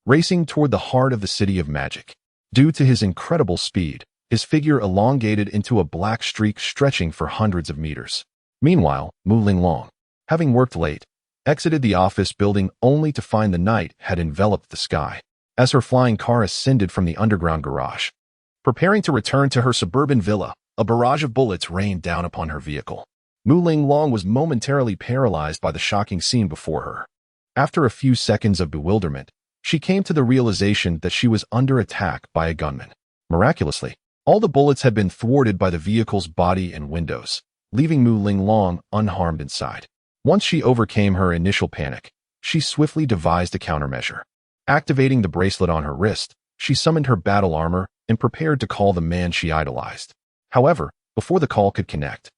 racing toward the heart of the city of magic. Due to his incredible speed, his figure elongated into a black streak stretching for hundreds of meters. Meanwhile, Mu Linglong, having worked late, exited the office building only to find the night had enveloped the sky. As her flying car ascended from the underground garage, preparing to return to her suburban villa, a barrage of bullets rained down upon her vehicle. Mu Linglong was momentarily paralyzed by the shocking scene before her. After a few seconds of bewilderment, she came to the realization that she was under attack by a gunman. Miraculously, all the bullets had been thwarted by the vehicle's body and windows, leaving Mu Linglong unharmed inside. Once she overcame her initial panic, she swiftly devised a countermeasure. Activating the bracelet on her wrist, she summoned her battle armor and prepared to call the man she idolized. However, before the call could connect,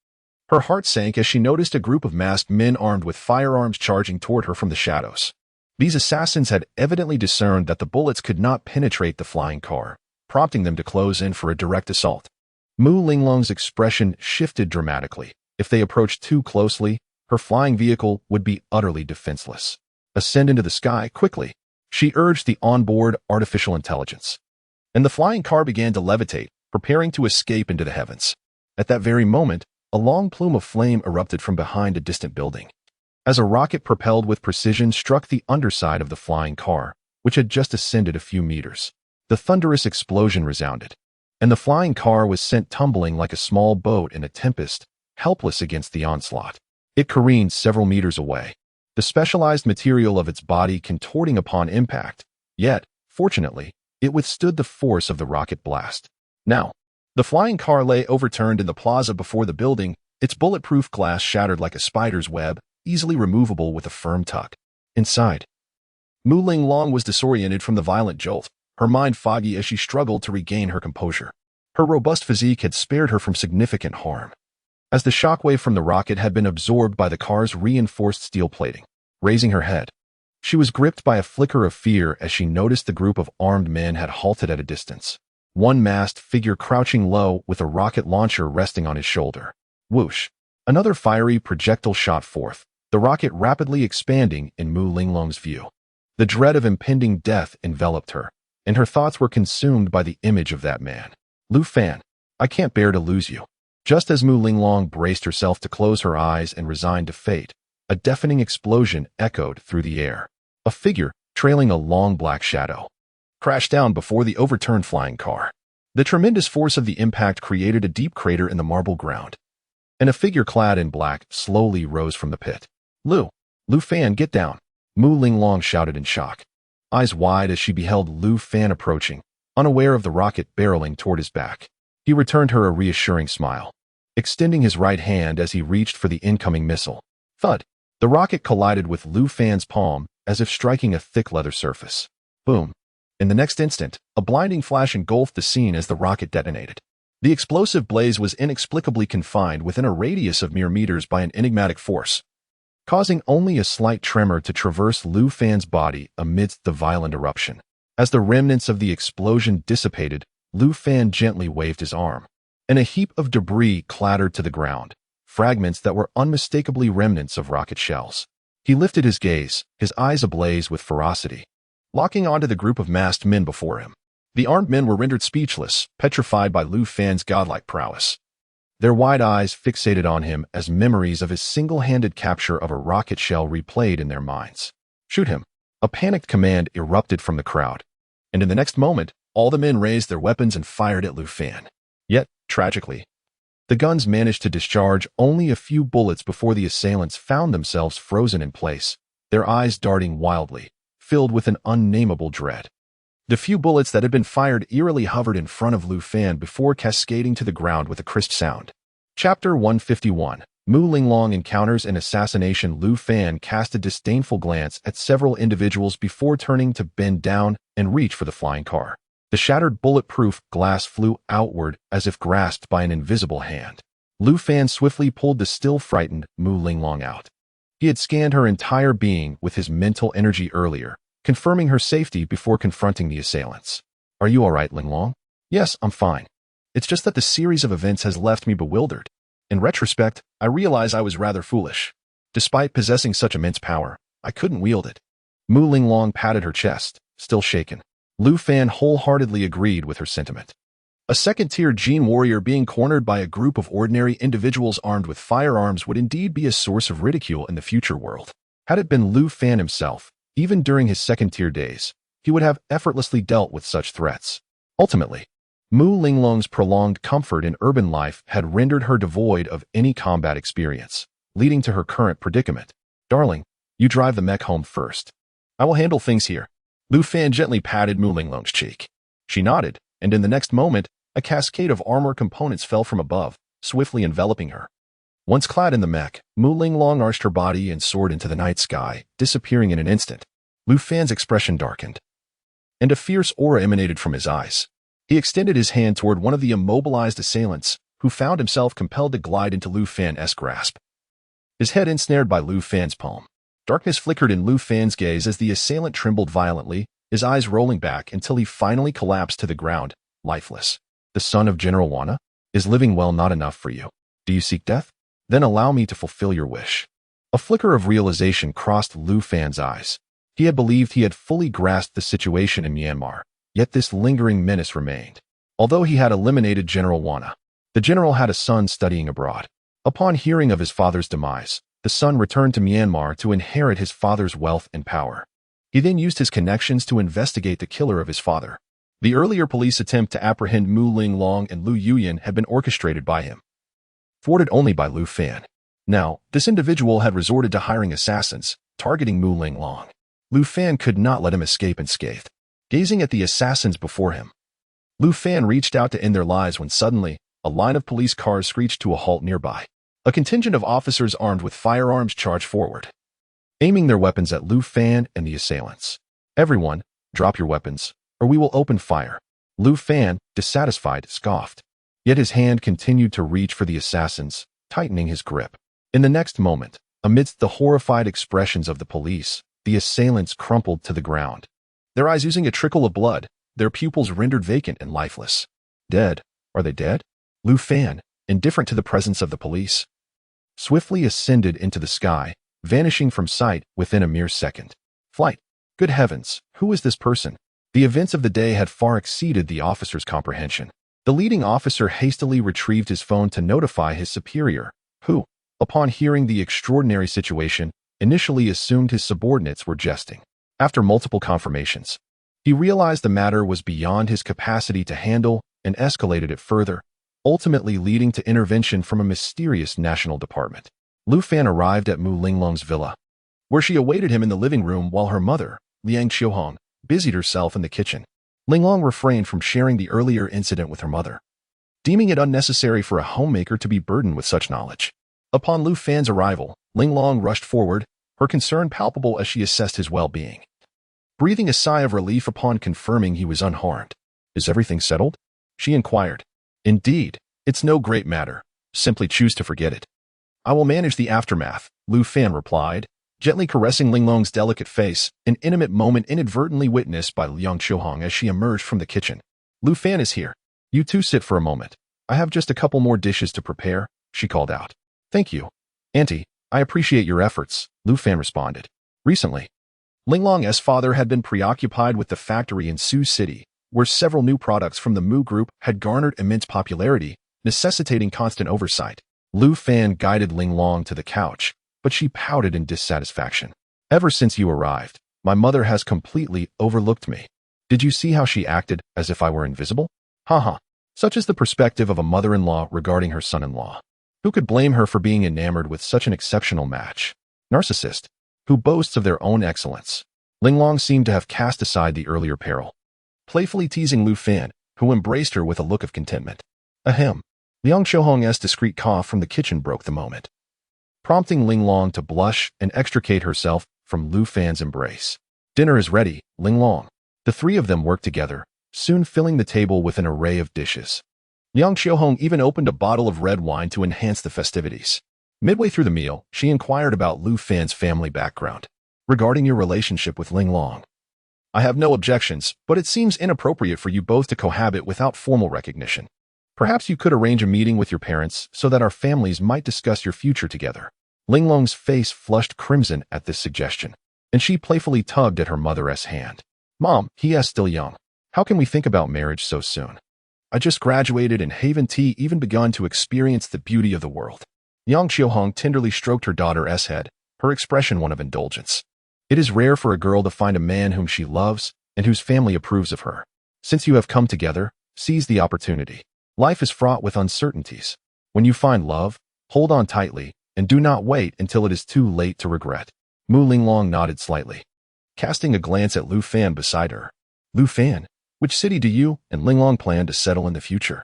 her heart sank as she noticed a group of masked men armed with firearms charging toward her from the shadows. These assassins had evidently discerned that the bullets could not penetrate the flying car, prompting them to close in for a direct assault. Mu Linglong's expression shifted dramatically. If they approached too closely, her flying vehicle would be utterly defenseless. Ascend into the sky quickly, she urged the onboard artificial intelligence. And the flying car began to levitate, preparing to escape into the heavens. At that very moment, a long plume of flame erupted from behind a distant building. As a rocket propelled with precision struck the underside of the flying car, which had just ascended a few meters, the thunderous explosion resounded, and the flying car was sent tumbling like a small boat in a tempest, helpless against the onslaught. It careened several meters away, the specialized material of its body contorting upon impact, yet, fortunately, it withstood the force of the rocket blast. Now, the flying car lay overturned in the plaza before the building, its bulletproof glass shattered like a spider's web, easily removable with a firm tuck. Inside, Mu Linglong was disoriented from the violent jolt, her mind foggy as she struggled to regain her composure. Her robust physique had spared her from significant harm, as the shockwave from the rocket had been absorbed by the car's reinforced steel plating. Raising her head, she was gripped by a flicker of fear as she noticed the group of armed men had halted at a distance. One masked figure crouching low with a rocket launcher resting on his shoulder. Whoosh! Another fiery projectile shot forth, the rocket rapidly expanding in Mu Linglong's view. The dread of impending death enveloped her, and her thoughts were consumed by the image of that man. Lu Fan, I can't bear to lose you. Just as Mu Linglong braced herself to close her eyes and resign to fate, a deafening explosion echoed through the air. A figure, trailing a long black shadow, crashed down before the overturned flying car. The tremendous force of the impact created a deep crater in the marble ground, and a figure clad in black slowly rose from the pit. Lu Fan, get down, Mu Linglong shouted in shock, eyes wide as she beheld Lu Fan approaching, unaware of the rocket barreling toward his back. He returned her a reassuring smile, extending his right hand as he reached for the incoming missile. Thud! The rocket collided with Lu Fan's palm as if striking a thick leather surface. Boom! In the next instant, a blinding flash engulfed the scene as the rocket detonated. The explosive blaze was inexplicably confined within a radius of mere meters by an enigmatic force, causing only a slight tremor to traverse Lu Fan's body amidst the violent eruption. As the remnants of the explosion dissipated, Lu Fan gently waved his arm, and a heap of debris clattered to the ground, fragments that were unmistakably remnants of rocket shells. He lifted his gaze, his eyes ablaze with ferocity, locking onto the group of masked men before him. The armed men were rendered speechless, petrified by Lu Fan's godlike prowess. Their wide eyes fixated on him as memories of his single-handed capture of a rocket shell replayed in their minds. Shoot him! A panicked command erupted from the crowd, and in the next moment, all the men raised their weapons and fired at Lu Fan. Yet, tragically, the guns managed to discharge only a few bullets before the assailants found themselves frozen in place, their eyes darting wildly, filled with an unnameable dread. The few bullets that had been fired eerily hovered in front of Lu Fan before cascading to the ground with a crisp sound. Chapter 151. Mu Linglong encounters an assassination. Lu Fan cast a disdainful glance at several individuals before turning to bend down and reach for the flying car. The shattered bulletproof glass flew outward as if grasped by an invisible hand. Lu Fan swiftly pulled the still frightened Mu Linglong out. He had scanned her entire being with his mental energy earlier, confirming her safety before confronting the assailants. Are you all right, Linglong? Yes, I'm fine. It's just that the series of events has left me bewildered. In retrospect, I realize I was rather foolish. Despite possessing such immense power, I couldn't wield it. Mu Linglong patted her chest, still shaken. Lu Fan wholeheartedly agreed with her sentiment. A second-tier gene warrior being cornered by a group of ordinary individuals armed with firearms would indeed be a source of ridicule in the future world. Had it been Lu Fan himself, even during his second-tier days, he would have effortlessly dealt with such threats. Ultimately, Mu Linglong's prolonged comfort in urban life had rendered her devoid of any combat experience, leading to her current predicament. Darling, you drive the mech home first. I will handle things here. Lu Fan gently patted Mu Linglong's cheek. She nodded, and in the next moment, a cascade of armor components fell from above, swiftly enveloping her. Once clad in the mech, Mu Linglong arched her body and soared into the night sky, disappearing in an instant. Lu Fan's expression darkened, and a fierce aura emanated from his eyes. He extended his hand toward one of the immobilized assailants, who found himself compelled to glide into Lu Fan's grasp. His head ensnared by Lu Fan's palm. Darkness flickered in Lu Fan's gaze as the assailant trembled violently, his eyes rolling back until he finally collapsed to the ground, lifeless. The son of General Wana? Is living well not enough for you? Do you seek death? Then allow me to fulfill your wish. A flicker of realization crossed Lu Fan's eyes. He had believed he had fully grasped the situation in Myanmar, yet this lingering menace remained. Although he had eliminated General Wana, the general had a son studying abroad. Upon hearing of his father's demise, the son returned to Myanmar to inherit his father's wealth and power. He then used his connections to investigate the killer of his father. The earlier police attempt to apprehend Mu Linglong and Lu Yuyan had been orchestrated by him, thwarted only by Lu Fan. Now, this individual had resorted to hiring assassins, targeting Mu Linglong. Lu Fan could not let him escape unscathed. Gazing at the assassins before him, Lu Fan reached out to end their lives when suddenly, a line of police cars screeched to a halt nearby. A contingent of officers armed with firearms charged forward, aiming their weapons at Lu Fan and the assailants. Everyone, drop your weapons, or we will open fire. Lu Fan, dissatisfied, scoffed. Yet his hand continued to reach for the assassins, tightening his grip. In the next moment, amidst the horrified expressions of the police, the assailants crumpled to the ground, their eyes oozing a trickle of blood, their pupils rendered vacant and lifeless. Dead? Are they dead? Lu Fan, indifferent to the presence of the police, swiftly ascended into the sky, vanishing from sight within a mere second. Flight. Good heavens, who is this person? The events of the day had far exceeded the officer's comprehension. The leading officer hastily retrieved his phone to notify his superior, who, upon hearing the extraordinary situation, initially assumed his subordinates were jesting. After multiple confirmations, he realized the matter was beyond his capacity to handle and escalated it further, ultimately leading to intervention from a mysterious national department. Lu Fan arrived at Mu Linglong's villa, where she awaited him in the living room while her mother, Liang Xiuhong, busied herself in the kitchen. Linglong refrained from sharing the earlier incident with her mother, deeming it unnecessary for a homemaker to be burdened with such knowledge. Upon Lu Fan's arrival, Linglong rushed forward, her concern palpable as she assessed his well-being. Breathing a sigh of relief upon confirming he was unharmed. Is everything settled? She inquired. Indeed, it's no great matter. Simply choose to forget it. I will manage the aftermath, Lu Fan replied, gently caressing Linglong's delicate face, an intimate moment inadvertently witnessed by Liang Xiuhong as she emerged from the kitchen. Lu Fan is here. You two sit for a moment. I have just a couple more dishes to prepare, she called out. Thank you, Auntie. I appreciate your efforts, Lu Fan responded. Recently, Linglong's father had been preoccupied with the factory in Sioux City, where several new products from the Mu Group had garnered immense popularity, necessitating constant oversight. Lu Fan guided Linglong to the couch, but she pouted in dissatisfaction. Ever since you arrived, my mother has completely overlooked me. Did you see how she acted as if I were invisible? Haha. Such is the perspective of a mother-in-law regarding her son-in-law. Who could blame her for being enamored with such an exceptional match? Narcissist, who boasts of their own excellence. Linglong seemed to have cast aside the earlier peril, playfully teasing Lu Fan, who embraced her with a look of contentment. Ahem. Liang Xiuhong's discreet cough from the kitchen broke the moment, prompting Linglong to blush and extricate herself from Lu Fan's embrace. Dinner is ready, Linglong. The three of them worked together, soon filling the table with an array of dishes. Liang Xiuhong even opened a bottle of red wine to enhance the festivities. Midway through the meal, she inquired about Lu Fan's family background. Regarding your relationship with Linglong, I have no objections, but it seems inappropriate for you both to cohabit without formal recognition. Perhaps you could arrange a meeting with your parents so that our families might discuss your future together. Linglong's face flushed crimson at this suggestion. and she playfully tugged at her mother's hand. Mom, he is still young. How can we think about marriage so soon? I just graduated and haven't even begun to experience the beauty of the world. Yang Xiaohong tenderly stroked her daughter's head, her expression one of indulgence. It is rare for a girl to find a man whom she loves and whose family approves of her. Since you have come together, seize the opportunity. Life is fraught with uncertainties. When you find love, hold on tightly, and do not wait until it is too late to regret. Mu Linglong nodded slightly, casting a glance at Lu Fan beside her. Lu Fan, which city do you and Linglong plan to settle in the future?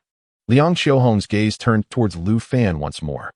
Liang Xiaohong's gaze turned towards Lu Fan once more.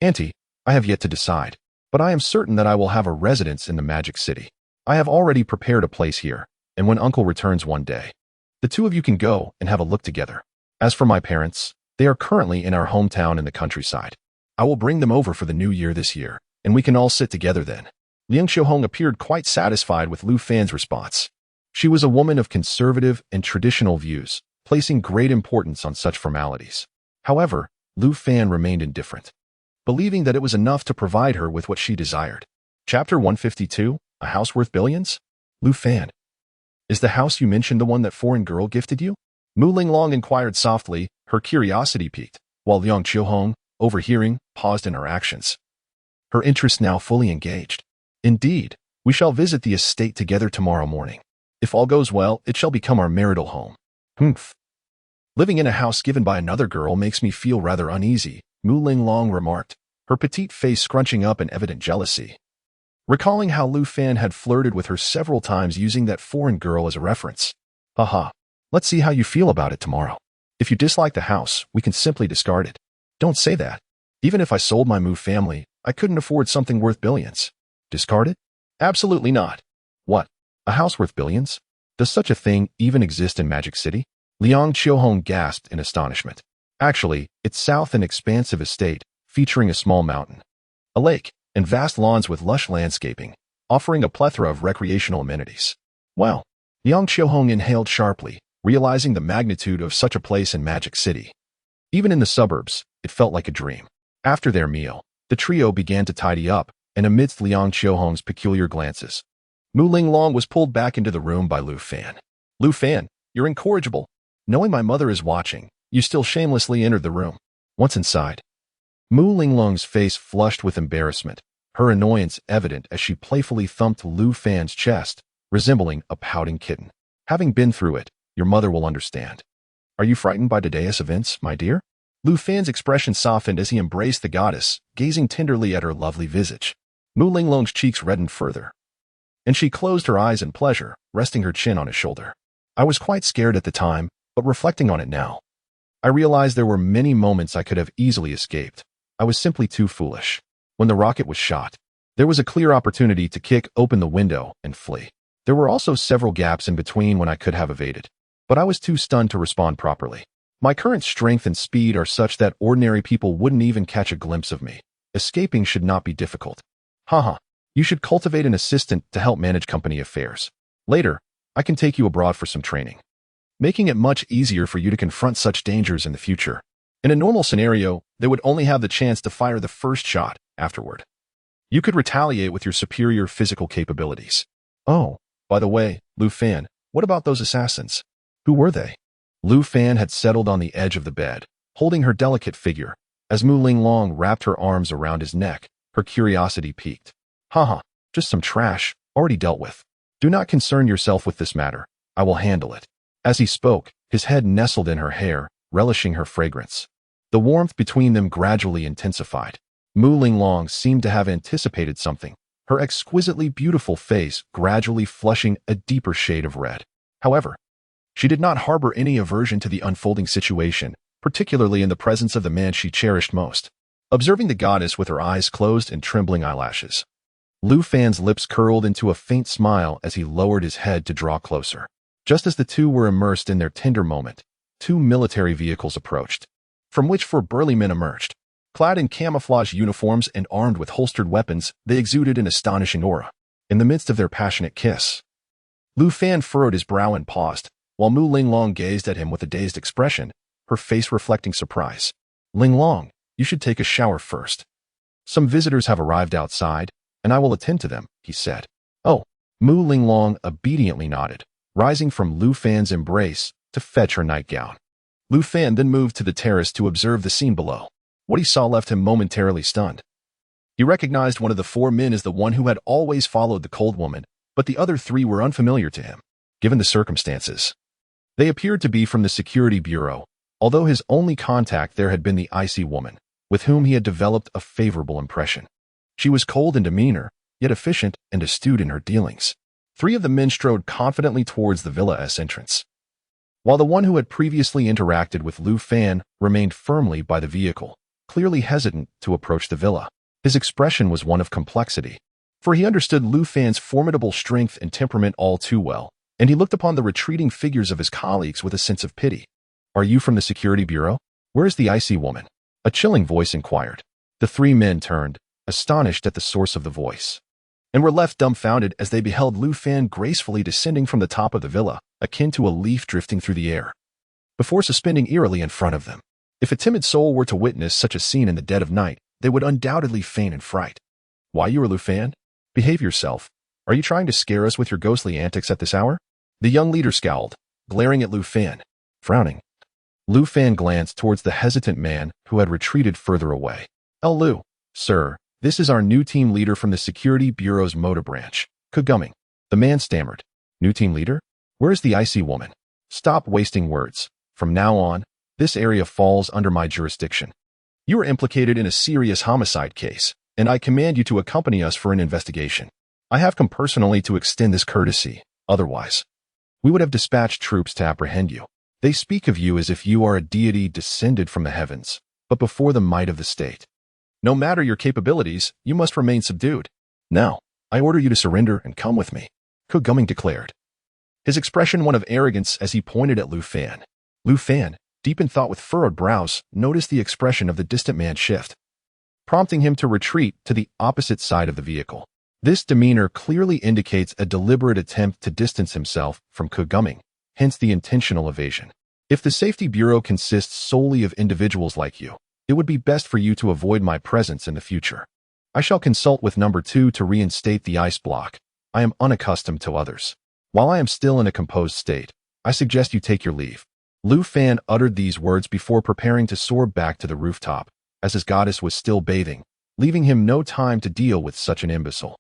Auntie, I have yet to decide, but I am certain that I will have a residence in the Magic City. I have already prepared a place here, and when Uncle returns one day, the two of you can go and have a look together. As for my parents, they are currently in our hometown in the countryside. I will bring them over for the new year this year, and we can all sit together then. Liang Xiaohong appeared quite satisfied with Lu Fan's response. She was a woman of conservative and traditional views, placing great importance on such formalities. However, Lu Fan remained indifferent, believing that it was enough to provide her with what she desired. Chapter 152, A House Worth Billions? Lu Fan, is the house you mentioned the one that foreign girl gifted you? Mu Linglong inquired softly, her curiosity piqued, while Liang Xiaohong, overhearing, paused in her actions. Her interest now fully engaged. Indeed, we shall visit the estate together tomorrow morning. If all goes well, it shall become our marital home. Humph. Living in a house given by another girl makes me feel rather uneasy, Mu Linglong remarked, her petite face scrunching up in evident jealousy. Recalling how Lu Fan had flirted with her several times using that foreign girl as a reference. Haha. Let's see how you feel about it tomorrow. If you dislike the house, we can simply discard it. Don't say that. Even if I sold my Mu family, I couldn't afford something worth billions. Discard it? Absolutely not. What? A house worth billions? Does such a thing even exist in Magic City? Liang Xiaohong gasped in astonishment. Actually, it's south an expansive estate, featuring a small mountain, a lake, and vast lawns with lush landscaping, offering a plethora of recreational amenities. Wow. Liang Xiaohong inhaled sharply, realizing the magnitude of such a place in Magic City. Even in the suburbs, it felt like a dream. After their meal, the trio began to tidy up, and amidst Liang Xiaohong's peculiar glances, Mu Linglong was pulled back into the room by Lu Fan. Lu Fan, you're incorrigible. Knowing my mother is watching, you still shamelessly entered the room. Once inside, Mu Linglong's face flushed with embarrassment, her annoyance evident as she playfully thumped Lu Fan's chest, resembling a pouting kitten. Having been through it, your mother will understand. Are you frightened by today's events, my dear? Lu Fan's expression softened as he embraced the goddess, gazing tenderly at her lovely visage. Mu Linglong's cheeks reddened further, and she closed her eyes in pleasure, resting her chin on his shoulder. I was quite scared at the time, but reflecting on it now, I realized there were many moments I could have easily escaped. I was simply too foolish. When the rocket was shot, there was a clear opportunity to kick open the window and flee. There were also several gaps in between when I could have evaded, but I was too stunned to respond properly. My current strength and speed are such that ordinary people wouldn't even catch a glimpse of me. Escaping should not be difficult. Haha, you should cultivate an assistant to help manage company affairs. Later, I can take you abroad for some training, making it much easier for you to confront such dangers in the future. In a normal scenario, they would only have the chance to fire the first shot afterward. You could retaliate with your superior physical capabilities. Oh, by the way, Lu Fan, what about those assassins? Who were they? Lu Fan had settled on the edge of the bed, holding her delicate figure. As Mu Linglong wrapped her arms around his neck, her curiosity piqued. Haha, just some trash, already dealt with. Do not concern yourself with this matter. I will handle it. As he spoke, his head nestled in her hair, relishing her fragrance. The warmth between them gradually intensified. Mu Linglong seemed to have anticipated something, her exquisitely beautiful face gradually flushing a deeper shade of red. However, she did not harbor any aversion to the unfolding situation, particularly in the presence of the man she cherished most. Observing the goddess with her eyes closed and trembling eyelashes, Lu Fan's lips curled into a faint smile as he lowered his head to draw closer. Just as the two were immersed in their tender moment, two military vehicles approached, from which four burly men emerged. Clad in camouflage uniforms and armed with holstered weapons, they exuded an astonishing aura. In the midst of their passionate kiss, Lu Fan furrowed his brow and paused, while Mu Linglong gazed at him with a dazed expression, her face reflecting surprise. Linglong, you should take a shower first. Some visitors have arrived outside, and I will attend to them, he said. Oh, Mu Linglong obediently nodded, rising from Lu Fan's embrace to fetch her nightgown. Lu Fan then moved to the terrace to observe the scene below. What he saw left him momentarily stunned. He recognized one of the four men as the one who had always followed the cold woman, but the other three were unfamiliar to him, given the circumstances. They appeared to be from the security bureau, although his only contact there had been the icy woman, with whom he had developed a favorable impression. She was cold in demeanor, yet efficient and astute in her dealings. Three of the men strode confidently towards the villa's entrance, while the one who had previously interacted with Lu Fan remained firmly by the vehicle, clearly hesitant to approach the villa. His expression was one of complexity, for he understood Lu Fan's formidable strength and temperament all too well, and he looked upon the retreating figures of his colleagues with a sense of pity. "Are you from the security bureau? Where is the icy woman?" a chilling voice inquired. The three men turned, astonished at the source of the voice, and were left dumbfounded as they beheld Lu Fan gracefully descending from the top of the villa, akin to a leaf drifting through the air, before suspending eerily in front of them. If a timid soul were to witness such a scene in the dead of night, they would undoubtedly faint in fright. "Why, you are Lu Fan? Behave yourself. Are you trying to scare us with your ghostly antics at this hour?" The young leader scowled, glaring at Lu Fan. Frowning, Lu Fan glanced towards the hesitant man who had retreated further away. Lu, sir, this is our new team leader from the Security Bureau's motor branch, Kuguming." The man stammered. "New team leader? Where is the icy woman?" "Stop wasting words. From now on, this area falls under my jurisdiction. You are implicated in a serious homicide case, and I command you to accompany us for an investigation. I have come personally to extend this courtesy. Otherwise, we would have dispatched troops to apprehend you. They speak of you as if you are a deity descended from the heavens, but before the might of the state. No matter your capabilities, you must remain subdued. Now, I order you to surrender and come with me," Kuguming declared, his expression one of arrogance as he pointed at Lu Fan. Lu Fan, deep in thought with furrowed brows, noticed the expression of the distant man shift, prompting him to retreat to the opposite side of the vehicle. This demeanor clearly indicates a deliberate attempt to distance himself from Kuguming, hence the intentional evasion. If the Safety Bureau consists solely of individuals like you, it would be best for you to avoid my presence in the future. I shall consult with number 2 to reinstate the ice block. I am unaccustomed to others. While I am still in a composed state, I suggest you take your leave." Lu Fan uttered these words before preparing to soar back to the rooftop, as his goddess was still bathing, leaving him no time to deal with such an imbecile.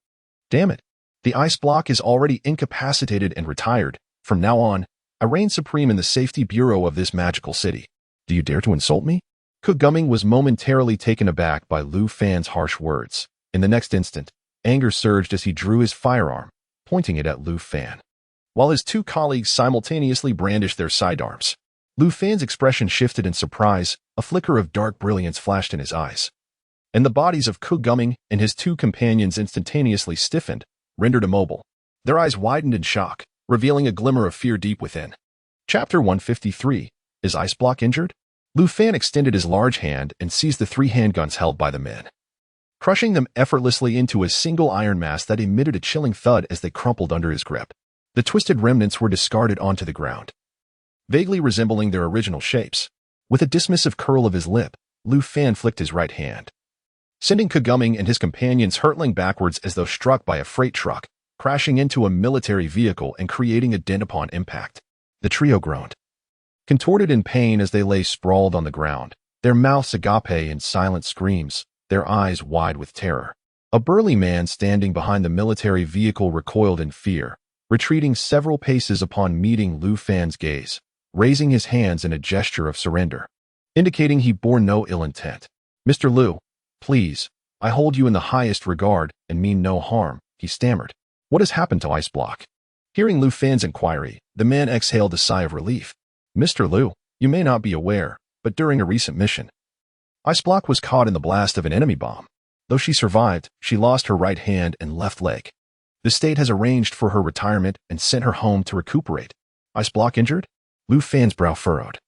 "Damn it. The ice block is already incapacitated and retired. From now on, I reign supreme in the Safety Bureau of this magical city. Do you dare to insult me?" Kuguming was momentarily taken aback by Lu Fan's harsh words. In the next instant, anger surged as he drew his firearm, pointing it at Lu Fan, while his two colleagues simultaneously brandished their sidearms. Lu Fan's expression shifted in surprise, a flicker of dark brilliance flashed in his eyes, and the bodies of Kuguming and his two companions instantaneously stiffened, rendered immobile. Their eyes widened in shock, revealing a glimmer of fear deep within. Chapter 153. Is Ice Block injured? Lu Fan extended his large hand and seized the 3 handguns held by the men, crushing them effortlessly into a single iron mass that emitted a chilling thud as they crumpled under his grip. The twisted remnants were discarded onto the ground, vaguely resembling their original shapes. With a dismissive curl of his lip, Lu Fan flicked his right hand, sending Kuguming and his companions hurtling backwards as though struck by a freight truck, crashing into a military vehicle and creating a dent upon impact. The trio groaned, contorted in pain as they lay sprawled on the ground, their mouths agape in silent screams, their eyes wide with terror. A burly man standing behind the military vehicle recoiled in fear, retreating several paces upon meeting Lu Fan's gaze, raising his hands in a gesture of surrender, indicating he bore no ill intent. "Mr. Lu, please, I hold you in the highest regard and mean no harm," he stammered. "What has happened to Ice Block?" Hearing Lu Fan's inquiry, the man exhaled a sigh of relief. "Mr. Lu, you may not be aware, but during a recent mission, Ice Block was caught in the blast of an enemy bomb. Though she survived, she lost her right hand and left leg. The state has arranged for her retirement and sent her home to recuperate." "Ice Block injured?" Lu Fan's brow furrowed,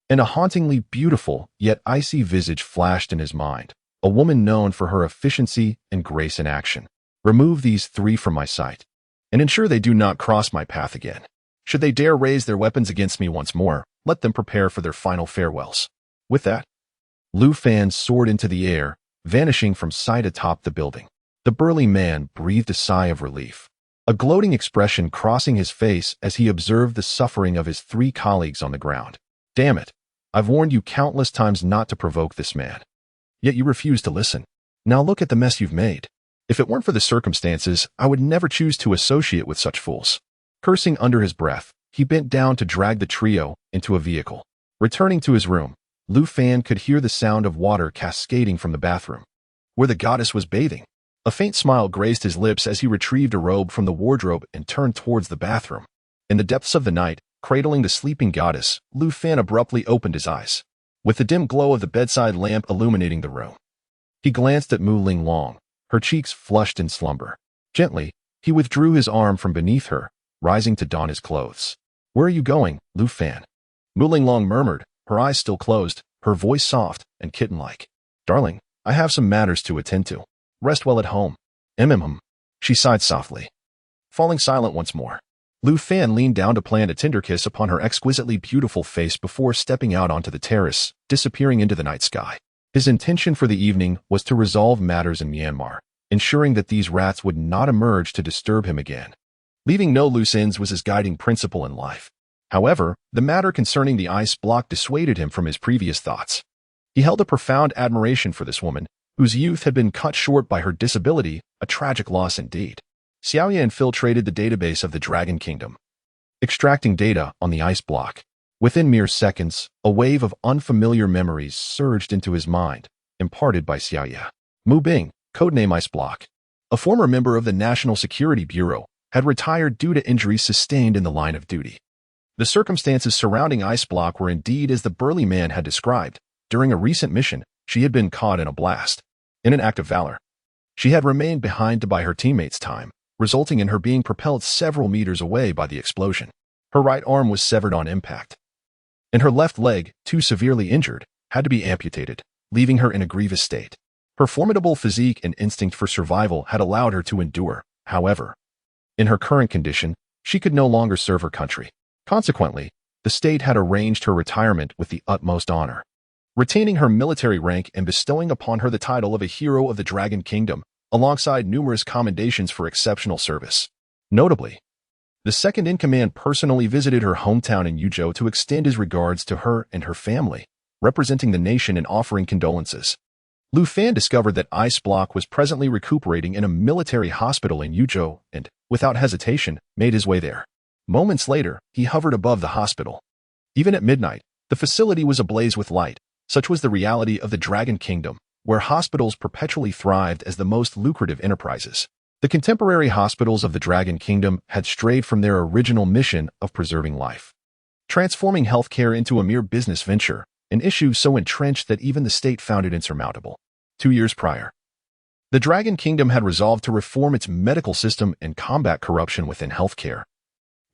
and a hauntingly beautiful yet icy visage flashed in his mind, a woman known for her efficiency and grace in action. "Remove these 3 from my sight, and ensure they do not cross my path again. Should they dare raise their weapons against me once more, let them prepare for their final farewells." With that, Lu Fan soared into the air, vanishing from sight atop the building. The burly man breathed a sigh of relief, a gloating expression crossing his face as he observed the suffering of his 3 colleagues on the ground. Damn it. I've warned you countless times not to provoke this man. Yet you refuse to listen. Now look at the mess you've made. If it weren't for the circumstances, I would never choose to associate with such fools. Cursing under his breath, he bent down to drag the trio into a vehicle. Returning to his room, Lu Fan could hear the sound of water cascading from the bathroom, where the goddess was bathing. A faint smile graced his lips as he retrieved a robe from the wardrobe and turned towards the bathroom. In the depths of the night, cradling the sleeping goddess, Lu Fan abruptly opened his eyes, with the dim glow of the bedside lamp illuminating the room. He glanced at Mu Ling Long, her cheeks flushed in slumber. Gently, he withdrew his arm from beneath her, rising to don his clothes. Where are you going, Lu Fan? Mu Ling Long murmured, her eyes still closed, her voice soft and kitten-like. Darling, I have some matters to attend to. Rest well at home. She sighed softly, falling silent once more. Lu Fan leaned down to plant a tender kiss upon her exquisitely beautiful face before stepping out onto the terrace, disappearing into the night sky. His intention for the evening was to resolve matters in Myanmar, ensuring that these rats would not emerge to disturb him again. Leaving no loose ends was his guiding principle in life. However, the matter concerning the ice block dissuaded him from his previous thoughts. He held a profound admiration for this woman, whose youth had been cut short by her disability, a tragic loss indeed. Xiaoya infiltrated the database of the Dragon Kingdom, extracting data on the ice block. Within mere seconds, a wave of unfamiliar memories surged into his mind, imparted by Xiaoya. Mu Bing, codename Ice Block, a former member of the National Security Bureau, had retired due to injuries sustained in the line of duty. The circumstances surrounding Ice Block were indeed as the burly man had described. During a recent mission, she had been caught in a blast. In an act of valor, she had remained behind to buy her teammates time, resulting in her being propelled several meters away by the explosion. Her right arm was severed on impact, and her left leg, too severely injured, had to be amputated, leaving her in a grievous state. Her formidable physique and instinct for survival had allowed her to endure. However, in her current condition, she could no longer serve her country. Consequently, the state had arranged her retirement with the utmost honor, retaining her military rank and bestowing upon her the title of a hero of the Dragon Kingdom, alongside numerous commendations for exceptional service. Notably, the second-in-command personally visited her hometown in Yuzhou to extend his regards to her and her family, representing the nation and offering condolences. Lu Fan discovered that Ice Block was presently recuperating in a military hospital in Yuzhou and, without hesitation, made his way there. Moments later, he hovered above the hospital. Even at midnight, the facility was ablaze with light. Such was the reality of the Dragon Kingdom, where hospitals perpetually thrived as the most lucrative enterprises. The contemporary hospitals of the Dragon Kingdom had strayed from their original mission of preserving life, transforming healthcare into a mere business venture, an issue so entrenched that even the state found it insurmountable. 2 years prior, the Dragon Kingdom had resolved to reform its medical system and combat corruption within healthcare.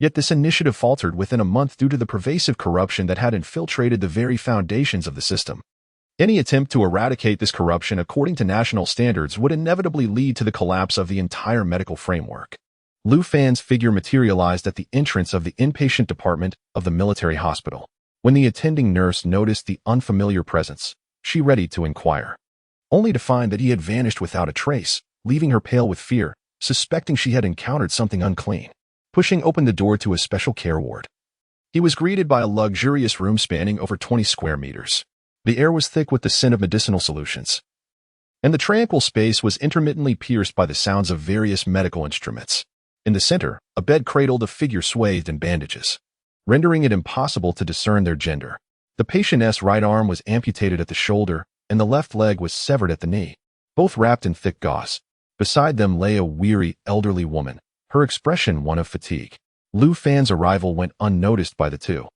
Yet this initiative faltered within a month due to the pervasive corruption that had infiltrated the very foundations of the system. Any attempt to eradicate this corruption according to national standards would inevitably lead to the collapse of the entire medical framework. Lu Fan's figure materialized at the entrance of the inpatient department of the military hospital. When the attending nurse noticed the unfamiliar presence, she readied to inquire, only to find that he had vanished without a trace, leaving her pale with fear, suspecting she had encountered something unclean. Pushing open the door to a special care ward, he was greeted by a luxurious room spanning over 20 square meters. The air was thick with the scent of medicinal solutions, and the tranquil space was intermittently pierced by the sounds of various medical instruments. In the center, a bed cradled a figure swathed in bandages, rendering it impossible to discern their gender. The patient's right arm was amputated at the shoulder, and the left leg was severed at the knee, both wrapped in thick gauze. Beside them lay a weary, elderly woman, her expression one of fatigue. Lu Fan's arrival went unnoticed by the two.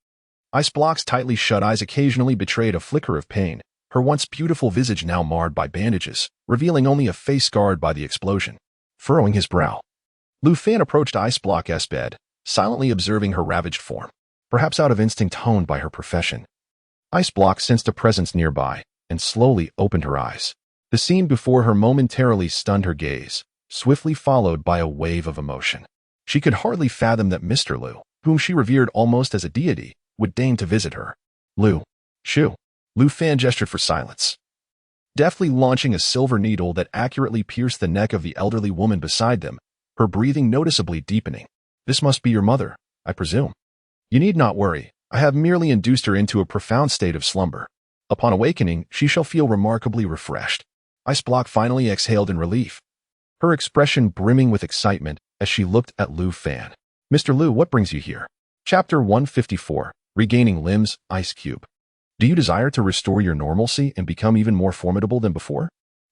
Ice Block's tightly shut eyes occasionally betrayed a flicker of pain, her once beautiful visage now marred by bandages, revealing only a face scarred by the explosion. Furrowing his brow, Lu Fan approached Ice Block's bed, silently observing her ravaged form, perhaps out of instinct honed by her profession. Ice Block sensed a presence nearby and slowly opened her eyes. The scene before her momentarily stunned her gaze, swiftly followed by a wave of emotion. She could hardly fathom that Mr. Lu, whom she revered almost as a deity, would deign to visit her. Lu Fan gestured for silence, deftly launching a silver needle that accurately pierced the neck of the elderly woman beside them. her breathing noticeably deepening. This must be your mother, I presume. You need not worry. I have merely induced her into a profound state of slumber. Upon awakening, she shall feel remarkably refreshed. Ice Block finally exhaled in relief, her expression brimming with excitement as she looked at Lu Fan. Mr. Lu, what brings you here? Chapter 154, Regaining Limbs, Ice Cube. Do you desire to restore your normalcy and become even more formidable than before?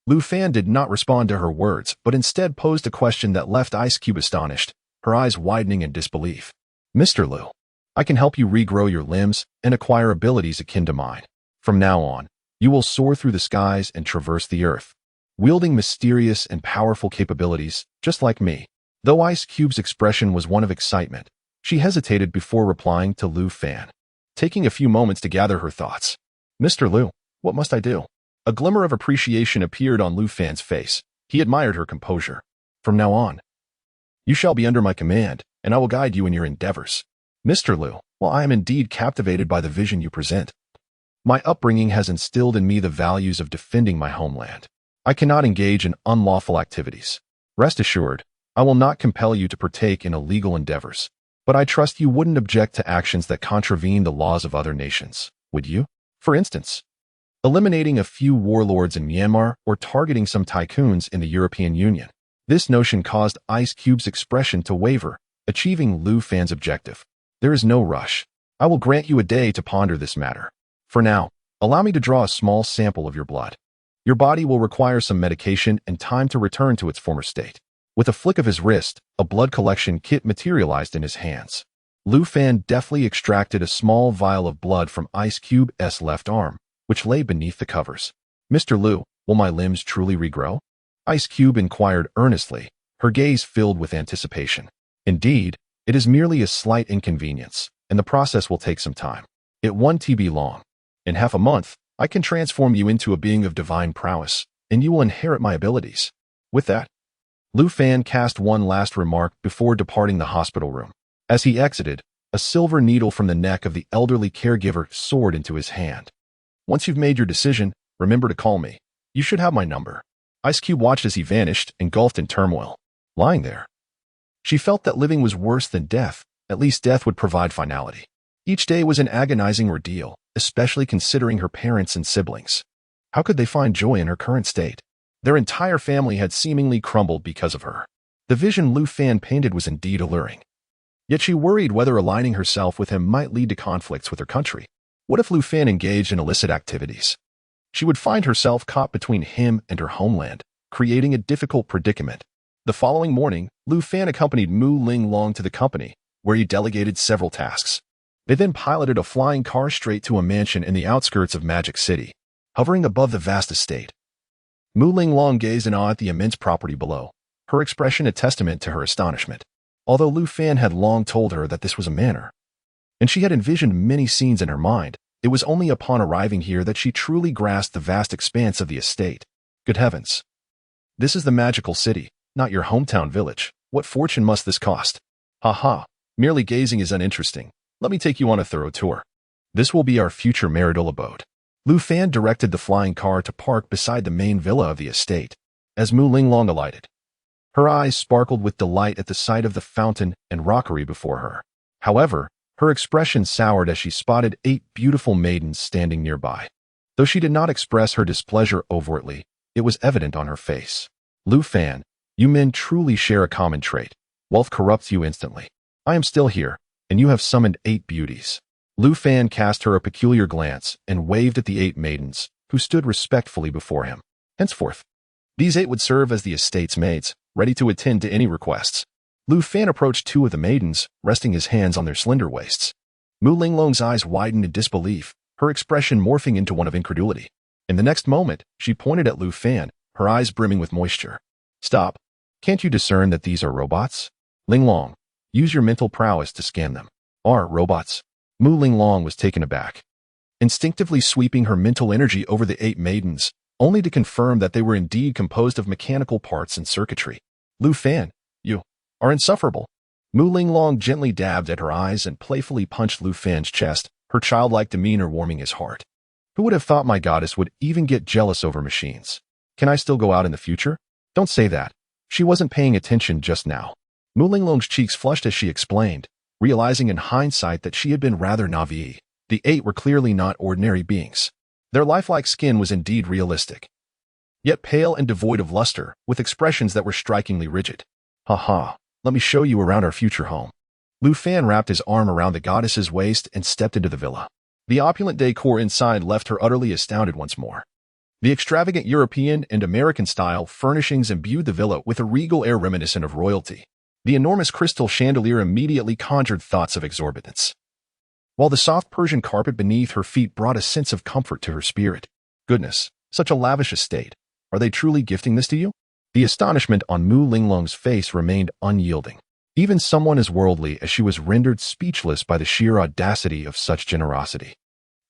Lu Fan did not respond to her words, but instead posed a question that left Ice Cube astonished, her eyes widening in disbelief. Mr. Lu, I can help you regrow your limbs and acquire abilities akin to mine. From now on, you will soar through the skies and traverse the earth, wielding mysterious and powerful capabilities, just like me. Though Ice Cube's expression was one of excitement, she hesitated before replying to Lu Fan, taking a few moments to gather her thoughts. Mr. Lu, what must I do? A glimmer of appreciation appeared on Lu Fan's face. He admired her composure. From now on, you shall be under my command, and I will guide you in your endeavors. Mr. Lu, well, I am indeed captivated by the vision you present. My upbringing has instilled in me the values of defending my homeland. I cannot engage in unlawful activities. Rest assured, I will not compel you to partake in illegal endeavors. But I trust you wouldn't object to actions that contravene the laws of other nations, would you? For instance, eliminating a few warlords in Myanmar or targeting some tycoons in the European Union. This notion caused Ice Cube's expression to waver, achieving Lu Fan's objective. There is no rush. I will grant you a day to ponder this matter. For now, allow me to draw a small sample of your blood. Your body will require some medication and time to return to its former state. With a flick of his wrist, a blood collection kit materialized in his hands. Lu Fan deftly extracted a small vial of blood from Ice Cube's left arm, which lay beneath the covers. Mr. Lu, will my limbs truly regrow? Ice Cube inquired earnestly, her gaze filled with anticipation. Indeed, it is merely a slight inconvenience, and the process will take some time. It won't be long. In half a month, I can transform you into a being of divine prowess, and you will inherit my abilities. With that, Lu Fan cast one last remark before departing the hospital room. As he exited, a silver needle from the neck of the elderly caregiver soared into his hand. Once you've made your decision, remember to call me. You should have my number. Ice Cube watched as he vanished, engulfed in turmoil. Lying there, she felt that living was worse than death. At least death would provide finality. Each day was an agonizing ordeal, especially considering her parents and siblings. How could they find joy in her current state? Their entire family had seemingly crumbled because of her. The vision Lu Fan painted was indeed alluring. Yet she worried whether aligning herself with him might lead to conflicts with her country. What if Lu Fan engaged in illicit activities? She would find herself caught between him and her homeland, creating a difficult predicament. The following morning, Lu Fan accompanied Mu Ling Long to the company, where he delegated several tasks. They then piloted a flying car straight to a mansion in the outskirts of Magic City, hovering above the vast estate. Mu Ling Long gazed in awe at the immense property below, her expression a testament to her astonishment. Although Lu Fan had long told her that this was a manor, and she had envisioned many scenes in her mind, it was only upon arriving here that she truly grasped the vast expanse of the estate. Good heavens! This is the magical city, not your hometown village. What fortune must this cost? Ha ha, merely gazing is uninteresting. Let me take you on a thorough tour. This will be our future marital abode. Lu Fan directed the flying car to park beside the main villa of the estate. As Mu Ling Long alighted, her eyes sparkled with delight at the sight of the fountain and rockery before her. However, her expression soured as she spotted 8 beautiful maidens standing nearby. Though she did not express her displeasure overtly, it was evident on her face. Lu Fan, you men truly share a common trait. Wealth corrupts you instantly. I am still here, and you have summoned 8 beauties. Lu Fan cast her a peculiar glance and waved at the 8 maidens, who stood respectfully before him. Henceforth, these 8 would serve as the estate's maids, ready to attend to any requests. Lu Fan approached 2 of the maidens, resting his hands on their slender waists. Mu Ling Long's eyes widened in disbelief, her expression morphing into one of incredulity. In the next moment, she pointed at Lu Fan, her eyes brimming with moisture. Stop. Can't you discern that these are robots? Ling Long, use your mental prowess to scan them. Are robots? Mu Ling Long was taken aback, instinctively sweeping her mental energy over the 8 maidens, only to confirm that they were indeed composed of mechanical parts and circuitry. Lu Fan, you are insufferable. Mu Ling Long gently dabbed at her eyes and playfully punched Lu Fan's chest, her childlike demeanor warming his heart. Who would have thought my goddess would even get jealous over machines? Can I still go out in the future? Don't say that. She wasn't paying attention just now. Mu Linglong's cheeks flushed as she explained, realizing in hindsight that she had been rather naive. The 8 were clearly not ordinary beings. Their lifelike skin was indeed realistic, yet pale and devoid of luster, with expressions that were strikingly rigid. "Ha, let me show you around our future home." Lu Fan wrapped his arm around the goddess's waist and stepped into the villa. The opulent decor inside left her utterly astounded once more. The extravagant European and American-style furnishings imbued the villa with a regal air reminiscent of royalty. The enormous crystal chandelier immediately conjured thoughts of exorbitance, while the soft Persian carpet beneath her feet brought a sense of comfort to her spirit. Goodness, such a lavish estate. Are they truly gifting this to you? The astonishment on Mu Linglong's face remained unyielding. Even someone as worldly as she was rendered speechless by the sheer audacity of such generosity.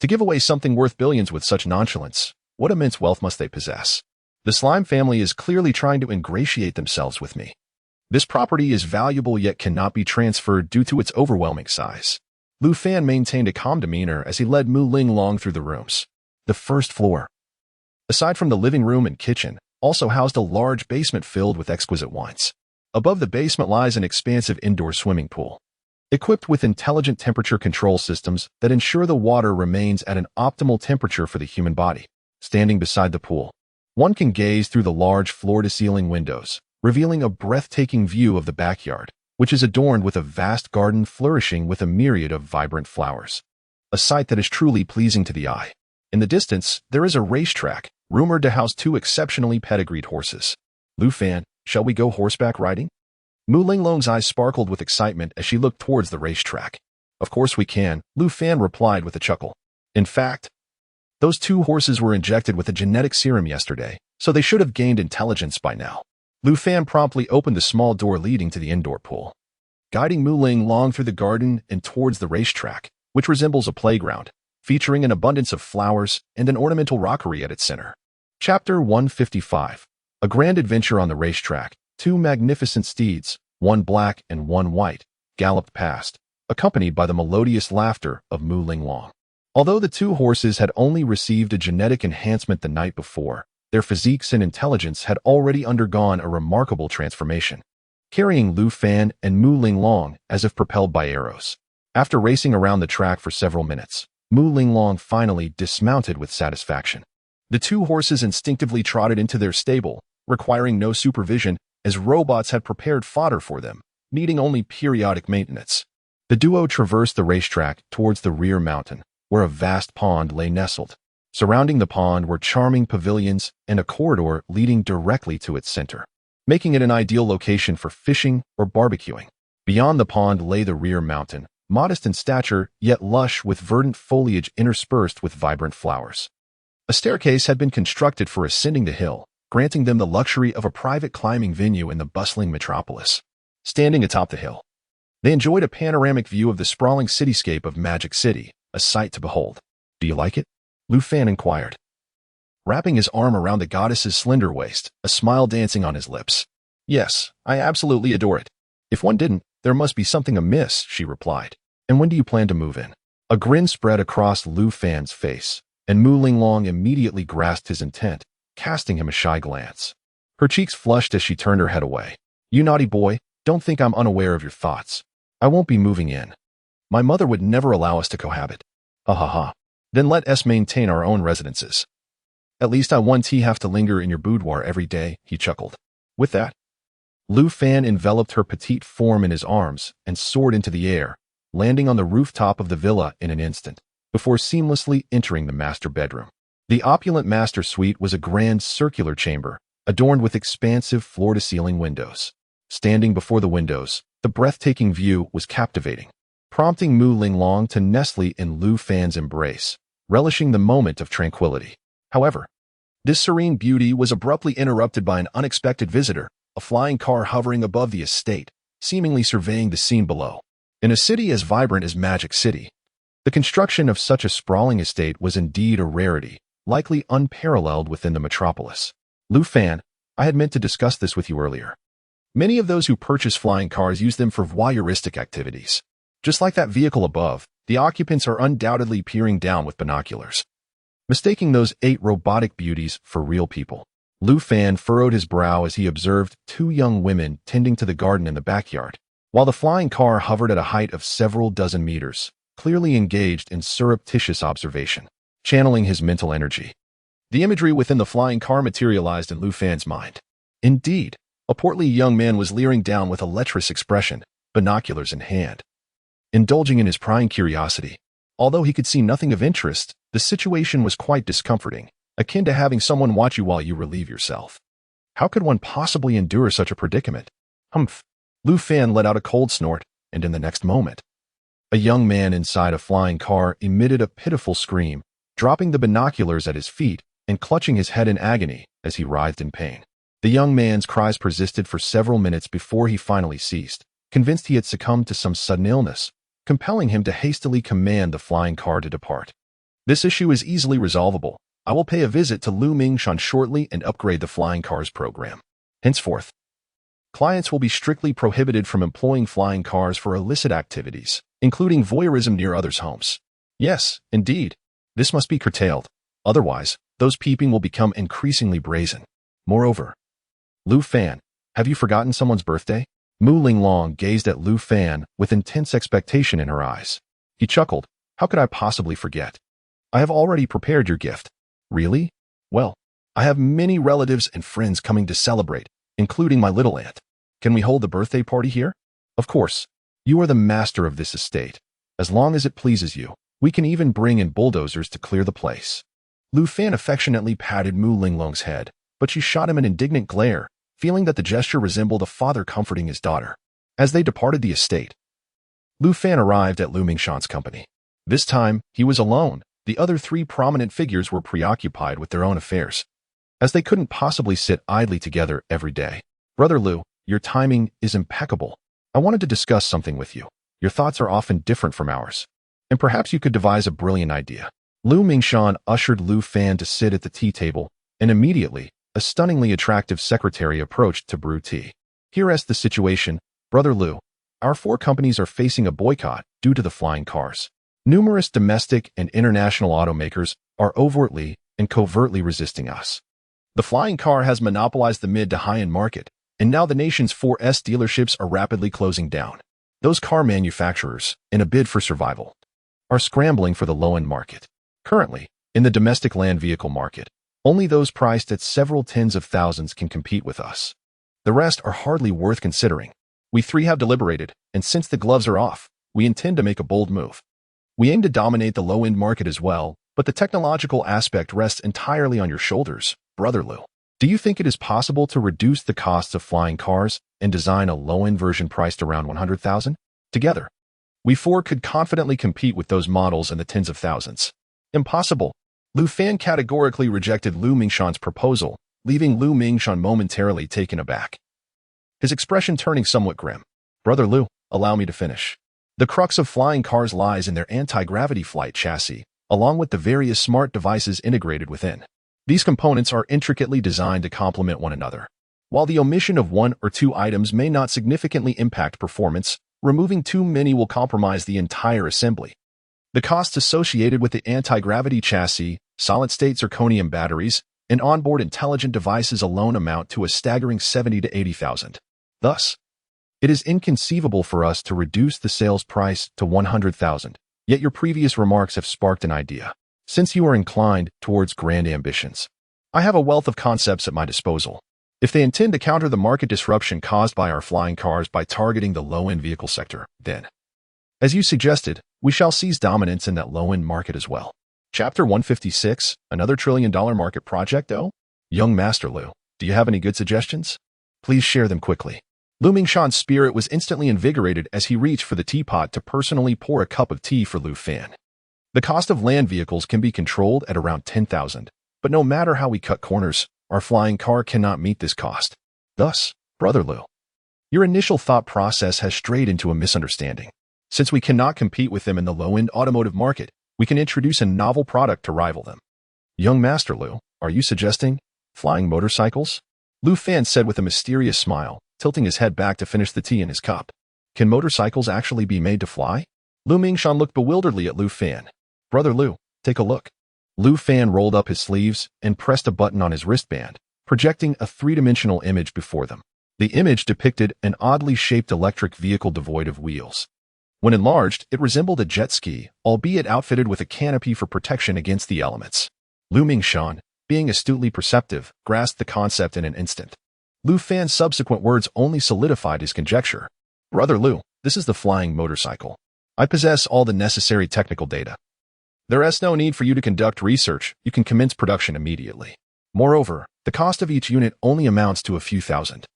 To give away something worth billions with such nonchalance, what immense wealth must they possess? The slime family is clearly trying to ingratiate themselves with me. This property is valuable yet cannot be transferred due to its overwhelming size. Lu Fan maintained a calm demeanor as he led Mu Linglong through the rooms. The first floor, aside from the living room and kitchen, also housed a large basement filled with exquisite wines. Above the basement lies an expansive indoor swimming pool, equipped with intelligent temperature control systems that ensure the water remains at an optimal temperature for the human body. Standing beside the pool, one can gaze through the large floor-to-ceiling windows, revealing a breathtaking view of the backyard, which is adorned with a vast garden flourishing with a myriad of vibrant flowers. A sight that is truly pleasing to the eye. In the distance, there is a racetrack, rumored to house 2 exceptionally pedigreed horses. Lu Fan, shall we go horseback riding? Mu Linglong's eyes sparkled with excitement as she looked towards the racetrack. Of course we can, Lu Fan replied with a chuckle. In fact, those 2 horses were injected with a genetic serum yesterday, so they should have gained intelligence by now. Lu Fan promptly opened the small door leading to the indoor pool, guiding Mu Linglong through the garden and towards the racetrack, which resembles a playground, featuring an abundance of flowers and an ornamental rockery at its center. Chapter 155. A grand adventure on the racetrack. 2 magnificent steeds, one black and one white, galloped past, accompanied by the melodious laughter of Mu Linglong. Although the 2 horses had only received a genetic enhancement the night before, their physiques and intelligence had already undergone a remarkable transformation, carrying Lu Fan and Mu Linglong as if propelled by arrows. After racing around the track for several minutes, Mu Linglong finally dismounted with satisfaction. The 2 horses instinctively trotted into their stable, requiring no supervision, as robots had prepared fodder for them, needing only periodic maintenance. The duo traversed the racetrack towards the rear mountain, where a vast pond lay nestled. Surrounding the pond were charming pavilions and a corridor leading directly to its center, making it an ideal location for fishing or barbecuing. Beyond the pond lay the rear mountain, modest in stature, yet lush with verdant foliage interspersed with vibrant flowers. A staircase had been constructed for ascending the hill, granting them the luxury of a private climbing venue in the bustling metropolis. Standing atop the hill, they enjoyed a panoramic view of the sprawling cityscape of Magic City, a sight to behold. Do you like it? Lu Fan inquired, wrapping his arm around the goddess's slender waist, a smile dancing on his lips. Yes, I absolutely adore it. If one didn't, there must be something amiss, she replied. And when do you plan to move in? A grin spread across Lu Fan's face, and Mu Linglong immediately grasped his intent, casting him a shy glance. Her cheeks flushed as she turned her head away. You naughty boy, don't think I'm unaware of your thoughts. I won't be moving in. My mother would never allow us to cohabit. Ha ha ha. Then let us maintain our own residences. At least I won't have to linger in your boudoir every day, he chuckled. With that, Lu Fan enveloped her petite form in his arms and soared into the air, landing on the rooftop of the villa in an instant, before seamlessly entering the master bedroom. The opulent master suite was a grand circular chamber, adorned with expansive floor-to-ceiling windows. Standing before the windows, the breathtaking view was captivating, prompting Mu Linglong to nestle in Lu Fan's embrace, relishing the moment of tranquility. However, this serene beauty was abruptly interrupted by an unexpected visitor, a flying car hovering above the estate, seemingly surveying the scene below. In a city as vibrant as Magic City, the construction of such a sprawling estate was indeed a rarity, likely unparalleled within the metropolis. Lu Fan, I had meant to discuss this with you earlier. Many of those who purchase flying cars use them for voyeuristic activities. Just like that vehicle above, the occupants are undoubtedly peering down with binoculars, mistaking those 8 robotic beauties for real people. Lu Fan furrowed his brow as he observed two young women tending to the garden in the backyard, while the flying car hovered at a height of several dozen meters, clearly engaged in surreptitious observation, channeling his mental energy. The imagery within the flying car materialized in Lu Fan's mind. Indeed, a portly young man was leering down with a lecherous expression, binoculars in hand. Indulging in his prying curiosity, although he could see nothing of interest, the situation was quite discomforting, akin to having someone watch you while you relieve yourself. How could one possibly endure such a predicament? Humph! Lu Fan let out a cold snort, and in the next moment, a young man inside a flying car emitted a pitiful scream, dropping the binoculars at his feet and clutching his head in agony as he writhed in pain. The young man's cries persisted for several minutes before he finally ceased, convinced he had succumbed to some sudden illness, compelling him to hastily command the flying car to depart. This issue is easily resolvable. I will pay a visit to Lu Mingshan shortly and upgrade the flying cars program. Henceforth, clients will be strictly prohibited from employing flying cars for illicit activities, including voyeurism near others' homes. Yes, indeed, this must be curtailed. Otherwise, those peeping will become increasingly brazen. Moreover, Lu Fan, have you forgotten someone's birthday? Mu Linglong gazed at Lu Fan with intense expectation in her eyes. He chuckled. How could I possibly forget? I have already prepared your gift. Really? Well, I have many relatives and friends coming to celebrate, including my little aunt. Can we hold the birthday party here? Of course. You are the master of this estate. As long as it pleases you, we can even bring in bulldozers to clear the place. Lu Fan affectionately patted Mu Linglong's head, but she shot him an indignant glare, feeling that the gesture resembled a father comforting his daughter. As they departed the estate, Lu Fan arrived at Lu Mingshan's company. This time, he was alone. The other three prominent figures were preoccupied with their own affairs, as they couldn't possibly sit idly together every day. Brother Lu, your timing is impeccable. I wanted to discuss something with you. Your thoughts are often different from ours, and perhaps you could devise a brilliant idea. Lu Mingshan ushered Lu Fan to sit at the tea table, and immediately, a stunningly attractive secretary approached to brew tea. Here's the situation, Brother Lu. Our four companies are facing a boycott due to the flying cars. Numerous domestic and international automakers are overtly and covertly resisting us. The flying car has monopolized the mid to high-end market, and now the nation's 4S dealerships are rapidly closing down. Those car manufacturers, in a bid for survival, are scrambling for the low-end market. Currently, in the domestic land vehicle market, only those priced at several tens of thousands can compete with us. The rest are hardly worth considering. We three have deliberated, and since the gloves are off, we intend to make a bold move. We aim to dominate the low-end market as well, but the technological aspect rests entirely on your shoulders, Brother Lu. Do you think it is possible to reduce the costs of flying cars and design a low-end version priced around 100,000? Together, we four could confidently compete with those models in the tens of thousands. Impossible. Lu Fan categorically rejected Lu Mingshan's proposal, leaving Lu Mingshan momentarily taken aback, his expression turning somewhat grim. Brother Lu, allow me to finish. The crux of flying cars lies in their anti-gravity flight chassis, along with the various smart devices integrated within. These components are intricately designed to complement one another. While the omission of one or two items may not significantly impact performance, removing too many will compromise the entire assembly. The costs associated with the anti-gravity chassis, solid-state zirconium batteries, and onboard intelligent devices alone amount to a staggering 70 to 80,000. Thus, it is inconceivable for us to reduce the sales price to 100,000, yet your previous remarks have sparked an idea. Since you are inclined towards grand ambitions, I have a wealth of concepts at my disposal. If they intend to counter the market disruption caused by our flying cars by targeting the low-end vehicle sector, then, as you suggested, we shall seize dominance in that low-end market as well. Chapter 156, another trillion-dollar market project, oh? Young Master Lu, do you have any good suggestions? Please share them quickly. Lu Mingshan's spirit was instantly invigorated as he reached for the teapot to personally pour a cup of tea for Lu Fan. The cost of land vehicles can be controlled at around 10,000, but no matter how we cut corners, our flying car cannot meet this cost. Thus, Brother Lu, your initial thought process has strayed into a misunderstanding. Since we cannot compete with them in the low-end automotive market, we can introduce a novel product to rival them. Young Master Lu, are you suggesting flying motorcycles? Lu Fan said with a mysterious smile, tilting his head back to finish the tea in his cup. Can motorcycles actually be made to fly? Lu Mingshan looked bewilderedly at Lu Fan. Brother Lu, take a look. Lu Fan rolled up his sleeves and pressed a button on his wristband, projecting a three-dimensional image before them. The image depicted an oddly shaped electric vehicle devoid of wheels. When enlarged, it resembled a jet ski, albeit outfitted with a canopy for protection against the elements. Lu Mingshan, being astutely perceptive, grasped the concept in an instant. Lu Fan's subsequent words only solidified his conjecture. Brother Lu, this is the flying motorcycle. I possess all the necessary technical data. There is no need for you to conduct research. You can commence production immediately. Moreover, the cost of each unit only amounts to a few thousand.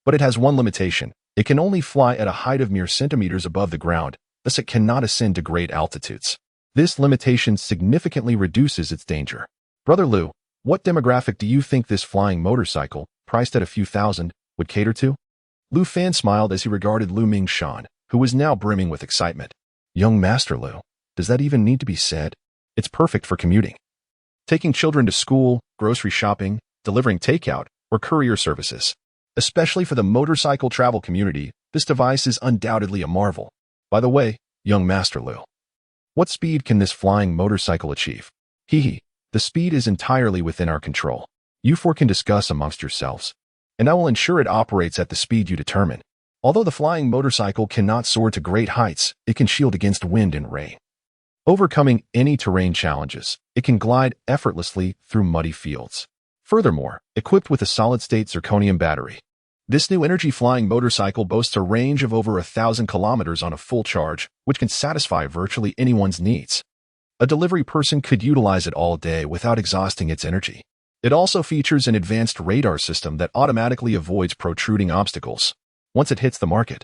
But it has one limitation. It can only fly at a height of mere centimeters above the ground, thus it cannot ascend to great altitudes. This limitation significantly reduces its danger. Brother Lu, what demographic do you think this flying motorcycle, priced at a few thousand, would cater to? Lu Fan smiled as he regarded Lu Mingshan, who was now brimming with excitement. Young Master Lu, does that even need to be said? It's perfect for commuting. Taking children to school, grocery shopping, delivering takeout, or courier services. Especially for the motorcycle travel community, this device is undoubtedly a marvel. By the way, young Master Lu, what speed can this flying motorcycle achieve? Hee, the speed is entirely within our control. You four can discuss amongst yourselves, and I will ensure it operates at the speed you determine. Although the flying motorcycle cannot soar to great heights, it can shield against wind and rain. Overcoming any terrain challenges, it can glide effortlessly through muddy fields. Furthermore, equipped with a solid-state zirconium battery, this new energy-flying motorcycle boasts a range of over 1,000 kilometers on a full charge, which can satisfy virtually anyone's needs. A delivery person could utilize it all day without exhausting its energy. It also features an advanced radar system that automatically avoids protruding obstacles. Once it hits the market,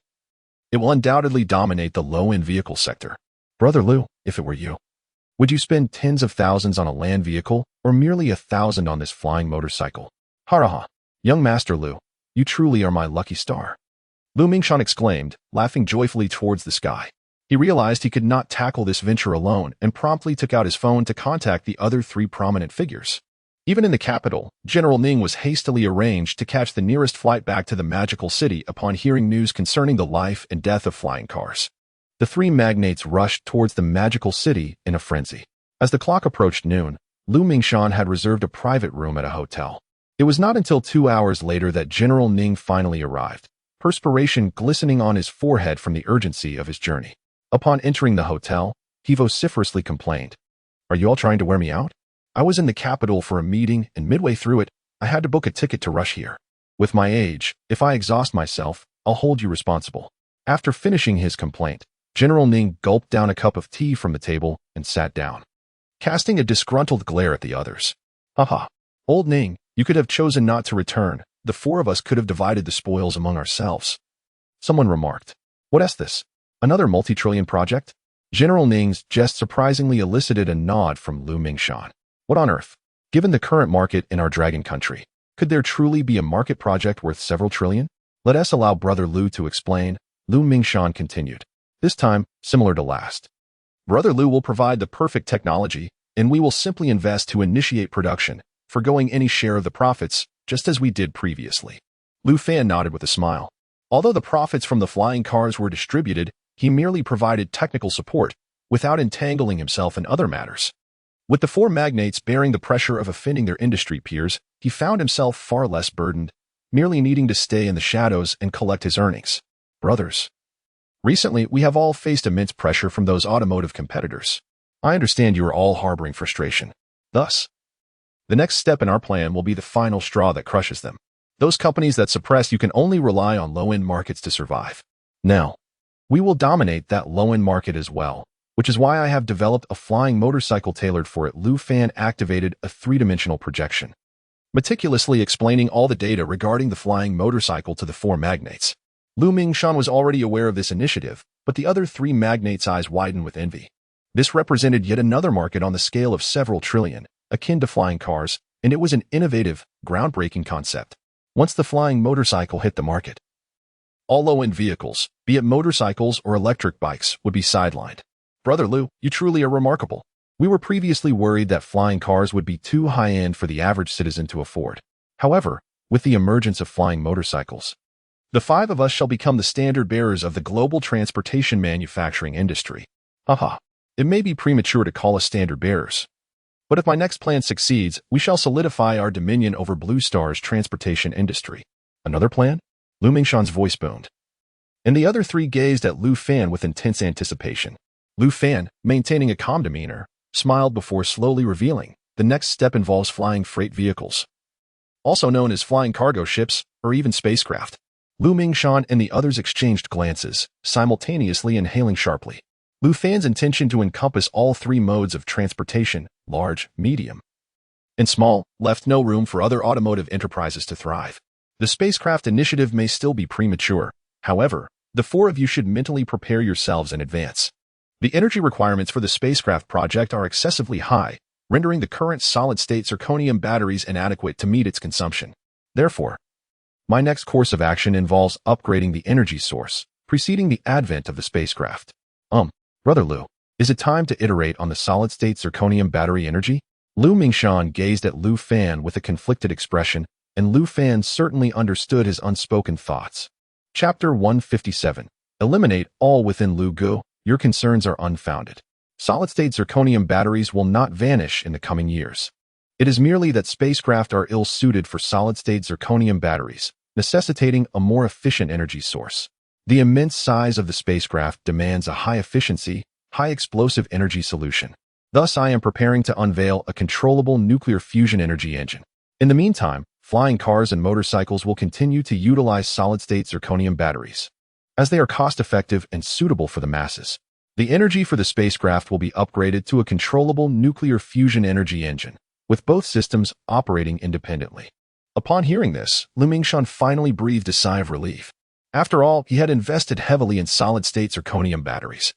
it will undoubtedly dominate the low-end vehicle sector. Brother Lu, if it were you, would you spend tens of thousands on a land vehicle or merely 1,000 on this flying motorcycle? Haraha, young Master Lu, you truly are my lucky star. Lu Mingshan exclaimed, laughing joyfully towards the sky. He realized he could not tackle this venture alone and promptly took out his phone to contact the other three prominent figures. Even in the capital, General Ning was hastily arranged to catch the nearest flight back to the magical city upon hearing news concerning the life and death of flying cars. The three magnates rushed towards the magical city in a frenzy. As the clock approached noon, Lu Mingshan had reserved a private room at a hotel. It was not until 2 hours later that General Ning finally arrived, perspiration glistening on his forehead from the urgency of his journey. Upon entering the hotel, he vociferously complained, "Are you all trying to wear me out? I was in the capital for a meeting, and midway through it, I had to book a ticket to rush here. With my age, if I exhaust myself, I'll hold you responsible." After finishing his complaint, General Ning gulped down a cup of tea from the table and sat down, casting a disgruntled glare at the others. Haha, old Ning, you could have chosen not to return. The four of us could have divided the spoils among ourselves. Someone remarked. What is this? Another multi-trillion project? General Ning's jest surprisingly elicited a nod from Lu Mingshan. What on earth? Given the current market in our dragon country, could there truly be a market project worth several trillion? Let us allow Brother Lu to explain, Lu Mingshan continued. This time, similar to last. Brother Lu will provide the perfect technology, and we will simply invest to initiate production, forgoing any share of the profits, just as we did previously. Lu Fan nodded with a smile. Although the profits from the flying cars were distributed, he merely provided technical support, without entangling himself in other matters. With the four magnates bearing the pressure of offending their industry peers, he found himself far less burdened, merely needing to stay in the shadows and collect his earnings. Brothers, recently we have all faced immense pressure from those automotive competitors. I understand you are all harboring frustration. Thus, the next step in our plan will be the final straw that crushes them. Those companies that suppress you can only rely on low-end markets to survive. Now, we will dominate that low-end market as well, which is why I have developed a flying motorcycle tailored for it. Lu Fan activated a three-dimensional projection, meticulously explaining all the data regarding the flying motorcycle to the four magnates. Lu Mingshan was already aware of this initiative, but the other three magnates' eyes widened with envy. This represented yet another market on the scale of several trillion, akin to flying cars, and it was an innovative, groundbreaking concept. Once the flying motorcycle hit the market, all low-end vehicles, be it motorcycles or electric bikes, would be sidelined. Brother Lu, you truly are remarkable. We were previously worried that flying cars would be too high-end for the average citizen to afford. However, with the emergence of flying motorcycles, the five of us shall become the standard bearers of the global transportation manufacturing industry. Haha, it may be premature to call us standard bearers, But if my next plan succeeds, we shall solidify our dominion over Blue Star's transportation industry. Another plan? Lu Mingshan's voice boomed. And the other three gazed at Lu Fan with intense anticipation. Lu Fan, maintaining a calm demeanor, smiled before slowly revealing, the next step involves flying freight vehicles, also known as flying cargo ships or even spacecraft. Lu Mingshan and the others exchanged glances, simultaneously inhaling sharply. Lu Fan's intention to encompass all three modes of transportation, large, medium, and small, left no room for other automotive enterprises to thrive. The spacecraft initiative may still be premature. However, the four of you should mentally prepare yourselves in advance. The energy requirements for the spacecraft project are excessively high, rendering the current solid-state zirconium batteries inadequate to meet its consumption. Therefore, my next course of action involves upgrading the energy source, preceding the advent of the spacecraft. Brother Lu, is it time to iterate on the solid-state zirconium battery energy? Lu Mingshan gazed at Lu Fan with a conflicted expression, and Lu Fan certainly understood his unspoken thoughts. Chapter 157. Eliminate all within Lu Gu. Your concerns are unfounded. Solid-state zirconium batteries will not vanish in the coming years. It is merely that spacecraft are ill-suited for solid-state zirconium batteries, necessitating a more efficient energy source. The immense size of the spacecraft demands a high-efficiency, high-explosive energy solution. Thus, I am preparing to unveil a controllable nuclear fusion energy engine. In the meantime, flying cars and motorcycles will continue to utilize solid-state zirconium batteries, as they are cost-effective and suitable for the masses. The energy for the spacecraft will be upgraded to a controllable nuclear fusion energy engine, with both systems operating independently. Upon hearing this, Lu Mingshan finally breathed a sigh of relief. After all, he had invested heavily in solid-state zirconium batteries.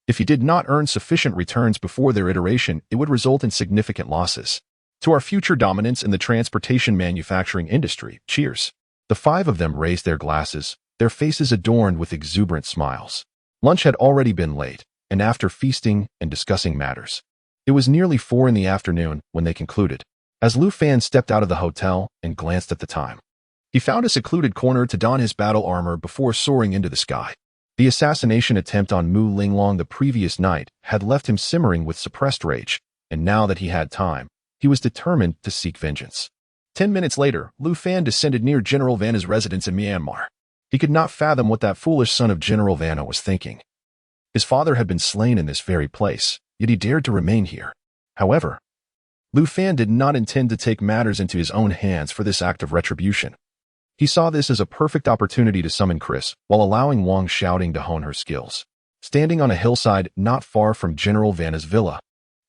If he did not earn sufficient returns before their iteration, it would result in significant losses. To our future dominance in the transportation manufacturing industry, cheers. The five of them raised their glasses, their faces adorned with exuberant smiles. Lunch had already been late, and after feasting and discussing matters, it was nearly 4 in the afternoon when they concluded. As Lu Fan stepped out of the hotel and glanced at the time, he found a secluded corner to don his battle armor before soaring into the sky. The assassination attempt on Mu Linglong the previous night had left him simmering with suppressed rage, and now that he had time, he was determined to seek vengeance. 10 minutes later, Lu Fan descended near General Vanna's residence in Myanmar. He could not fathom what that foolish son of General Vanna was thinking. His father had been slain in this very place, yet he dared to remain here. However, Lu Fan did not intend to take matters into his own hands for this act of retribution. He saw this as a perfect opportunity to summon Chris, while allowing Wang Xiaoting to hone her skills. Standing on a hillside not far from General Vanna's villa,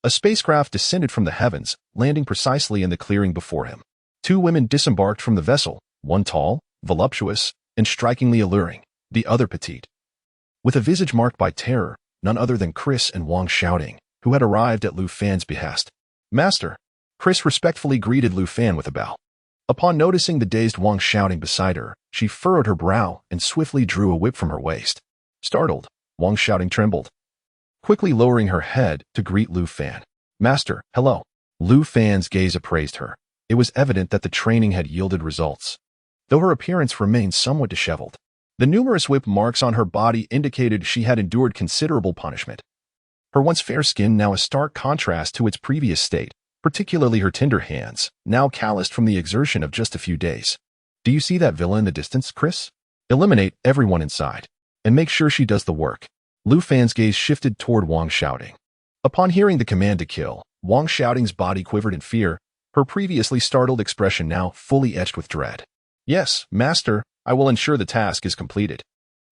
a spacecraft descended from the heavens, landing precisely in the clearing before him. 2 women disembarked from the vessel, one tall, voluptuous, and strikingly alluring, the other petite, with a visage marked by terror, none other than Chris and Wang Xiaoting, who had arrived at Lu Fan's behest. Master, Chris respectfully greeted Lu Fan with a bow. Upon noticing the dazed Wang Xiaoting beside her, she furrowed her brow and swiftly drew a whip from her waist. Startled, Wang Xiaoting trembled, quickly lowering her head to greet Lu Fan. Master, hello. Lu Fan's gaze appraised her. It was evident that the training had yielded results, though her appearance remained somewhat disheveled. The numerous whip marks on her body indicated she had endured considerable punishment. Her once fair skin now a stark contrast to its previous state, particularly her tender hands, now calloused from the exertion of just a few days. Do you see that villa in the distance, Chris? Eliminate everyone inside, and make sure she does the work. Lu Fan's gaze shifted toward Wang Xiaoting. Upon hearing the command to kill, Wang Xiaoting's body quivered in fear, her previously startled expression now fully etched with dread. Yes, Master, I will ensure the task is completed.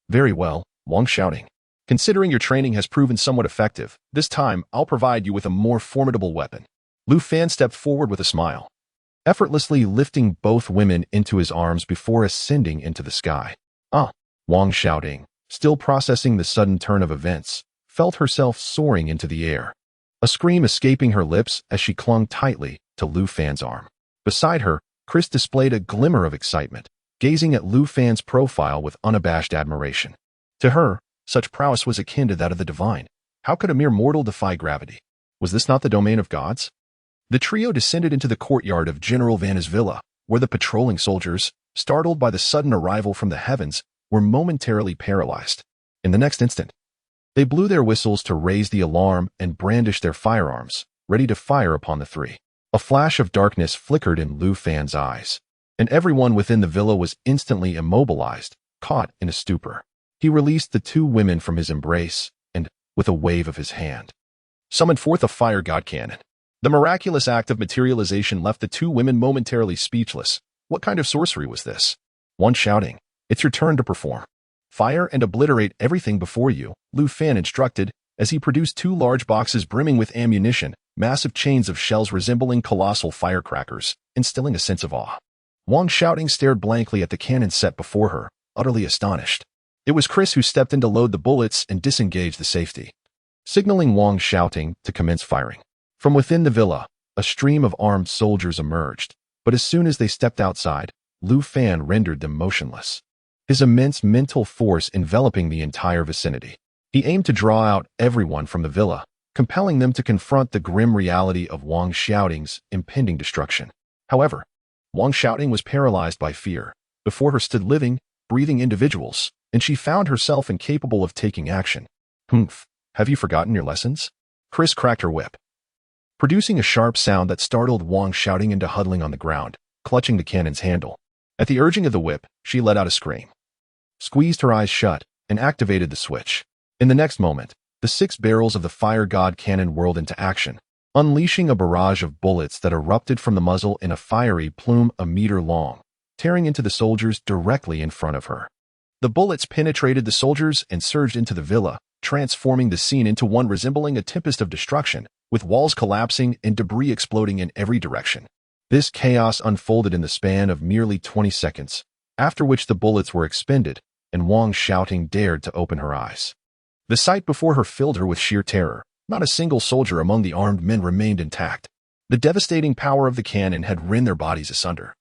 Very well, Wang Xiaoting. Considering your training has proven somewhat effective, this time I'll provide you with a more formidable weapon. Lu Fan stepped forward with a smile, effortlessly lifting both women into his arms before ascending into the sky. Wang Xiaoting, still processing the sudden turn of events, felt herself soaring into the air, a scream escaping her lips as she clung tightly to Lu Fan's arm. Beside her, Chris displayed a glimmer of excitement, gazing at Lu Fan's profile with unabashed admiration. To her, such prowess was akin to that of the divine. How could a mere mortal defy gravity? Was this not the domain of gods? The trio descended into the courtyard of General Vanna's villa, where the patrolling soldiers, startled by the sudden arrival from the heavens, were momentarily paralyzed. In the next instant, they blew their whistles to raise the alarm and brandished their firearms, ready to fire upon the three. A flash of darkness flickered in Lu Fan's eyes, and everyone within the villa was instantly immobilized, caught in a stupor. He released the two women from his embrace and, with a wave of his hand, summoned forth a fire god cannon. The miraculous act of materialization left the two women momentarily speechless. What kind of sorcery was this? One shouting, "It's your turn to perform. Fire and obliterate everything before you," Lu Fan instructed as he produced two large boxes brimming with ammunition, massive chains of shells resembling colossal firecrackers, instilling a sense of awe. Wang shouting stared blankly at the cannon set before her, utterly astonished. It was Chris who stepped in to load the bullets and disengage the safety, signaling Wang shouting to commence firing. From within the villa, a stream of armed soldiers emerged, but as soon as they stepped outside, Lu Fan rendered them motionless, his immense mental force enveloping the entire vicinity. He aimed to draw out everyone from the villa, compelling them to confront the grim reality of Wang Xiaoting's impending destruction. However, Wang Xiaoting was paralyzed by fear. Before her stood living, breathing individuals, and she found herself incapable of taking action. "Humph, have you forgotten your lessons?" Chris cracked her whip, producing a sharp sound that startled Wang Xiaoting into huddling on the ground, clutching the cannon's handle. At the urging of the whip, she let out a scream, squeezed her eyes shut, and activated the switch. In the next moment, the 6 barrels of the fire god cannon whirled into action, unleashing a barrage of bullets that erupted from the muzzle in a fiery plume a meter long, tearing into the soldiers directly in front of her. The bullets penetrated the soldiers and surged into the villa, transforming the scene into one resembling a tempest of destruction, with walls collapsing and debris exploding in every direction. This chaos unfolded in the span of merely 20 seconds, after which the bullets were expended, and Wang Xiaoting dared to open her eyes. The sight before her filled her with sheer terror. Not a single soldier among the armed men remained intact. The devastating power of the cannon had rent their bodies asunder.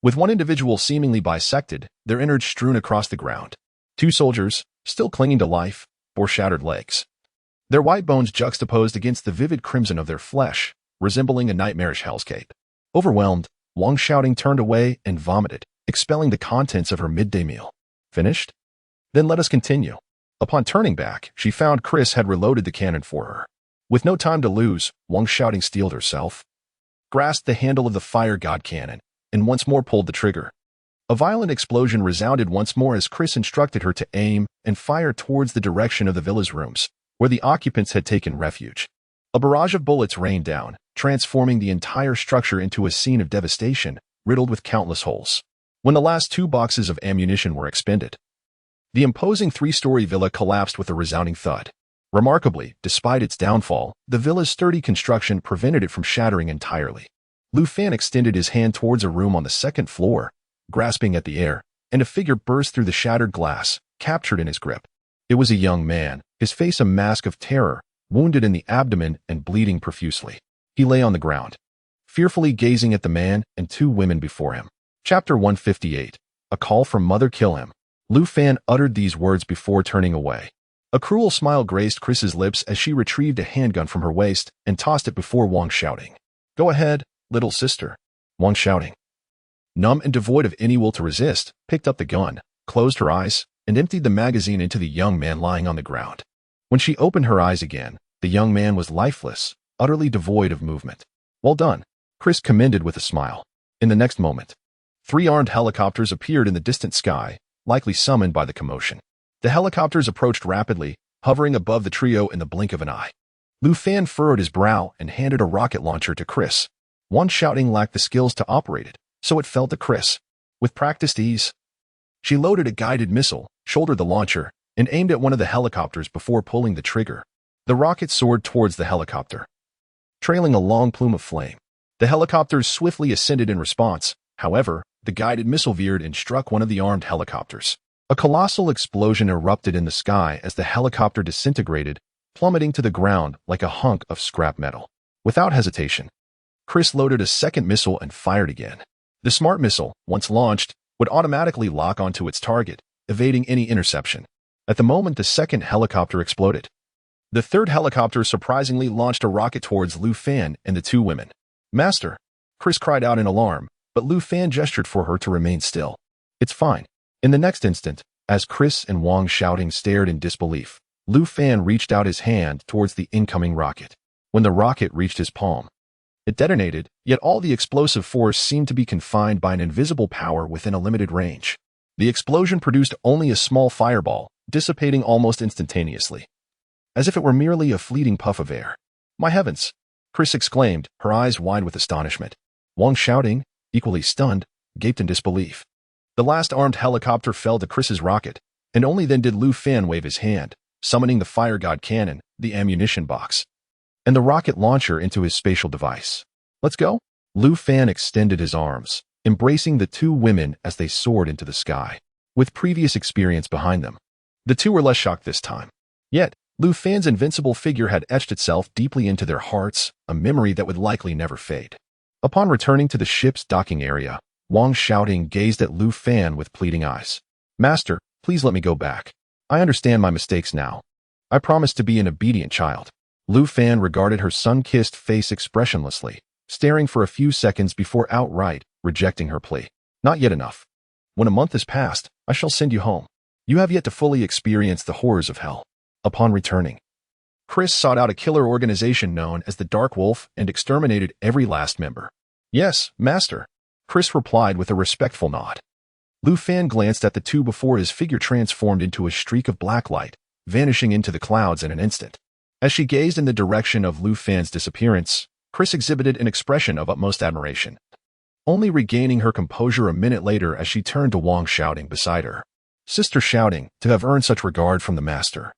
With one individual seemingly bisected, their innards strewn across the ground. 2 soldiers, still clinging to life, bore shattered legs, their white bones juxtaposed against the vivid crimson of their flesh, resembling a nightmarish hellscape. Overwhelmed, Wang Xiaoting turned away and vomited, expelling the contents of her midday meal. "Finished? Then let us continue." Upon turning back, she found Chris had reloaded the cannon for her. With no time to lose, Wang Xiaoting steeled herself, grasped the handle of the fire god cannon, and once more pulled the trigger. A violent explosion resounded once more as Chris instructed her to aim and fire towards the direction of the villa's rooms, where the occupants had taken refuge. A barrage of bullets rained down, transforming the entire structure into a scene of devastation, riddled with countless holes. When the last 2 boxes of ammunition were expended, the imposing 3-story villa collapsed with a resounding thud. Remarkably, despite its downfall, the villa's sturdy construction prevented it from shattering entirely. Lu Fan extended his hand towards a room on the 2nd floor, grasping at the air, and a figure burst through the shattered glass, captured in his grip. It was a young man, his face a mask of terror, wounded in the abdomen and bleeding profusely. He lay on the ground, fearfully gazing at the man and 2 women before him. Chapter 158. A Call from Mother Kill Him. Lu Fan uttered these words before turning away. A cruel smile graced Chris's lips as she retrieved a handgun from her waist and tossed it before Wang Xiaoting. "Go ahead, little sister." Wang Xiaoting, numb and devoid of any will to resist, picked up the gun, closed her eyes, and emptied the magazine into the young man lying on the ground. When she opened her eyes again, the young man was lifeless, utterly devoid of movement. "Well done," Chris commended with a smile. In the next moment, 3 armed helicopters appeared in the distant sky, likely summoned by the commotion. The helicopters approached rapidly, hovering above the trio in the blink of an eye. Lu Fan furrowed his brow and handed a rocket launcher to Chris. Wang Xiaoting lacked the skills to operate it, so it fell to Chris. With practiced ease, she loaded a guided missile, shouldered the launcher, and aimed at one of the helicopters before pulling the trigger. The rocket soared towards the helicopter, trailing a long plume of flame. The helicopters swiftly ascended in response. However, the guided missile veered and struck one of the armed helicopters. A colossal explosion erupted in the sky as the helicopter disintegrated, plummeting to the ground like a hunk of scrap metal. Without hesitation, Chris loaded a second missile and fired again. The smart missile, once launched, would automatically lock onto its target, evading any interception. At the moment the second helicopter exploded, the third helicopter surprisingly launched a rocket towards Lu Fan and the 2 women. "Master!" Chris cried out in alarm, but Lu Fan gestured for her to remain still. "It's fine." In the next instant, as Chris and Wang Xiaoting stared in disbelief, Lu Fan reached out his hand towards the incoming rocket. when the rocket reached his palm. It detonated, yet all the explosive force seemed to be confined by an invisible power within a limited range. The explosion produced only a small fireball, dissipating almost instantaneously, as if it were merely a fleeting puff of air. "My heavens!" Chris exclaimed, her eyes wide with astonishment. Wang Xiaoding, equally stunned, gaped in disbelief. The last armed helicopter fell to Chris's rocket, and only then did Lu Fan wave his hand, summoning the fire god cannon, the ammunition box, and the rocket launcher into his spatial device. "Let's go?" Lu Fan extended his arms, embracing the two women as they soared into the sky. With previous experience behind them, the two were less shocked this time. Yet, Lu Fan's invincible figure had etched itself deeply into their hearts, a memory that would likely never fade. Upon returning to the ship's docking area, Wang Xiaoding gazed at Lu Fan with pleading eyes. "Master, please let me go back. I understand my mistakes now. I promise to be an obedient child." Lu Fan regarded her sun-kissed face expressionlessly, staring for a few seconds before outright rejecting her plea. "Not yet enough. When a month has passed, I shall send you home. You have yet to fully experience the horrors of hell." Upon returning, Chris sought out a killer organization known as the Dark Wolf and exterminated every last member. "Yes, Master," Chris replied with a respectful nod. Lu Fan glanced at the two before his figure transformed into a streak of black light, vanishing into the clouds in an instant. As she gazed in the direction of Lu Fan's disappearance, Chris exhibited an expression of utmost admiration, only regaining her composure a minute later as she turned to Wang Xiaoding beside her. "Sister Xiaoding, to have earned such regard from the Master.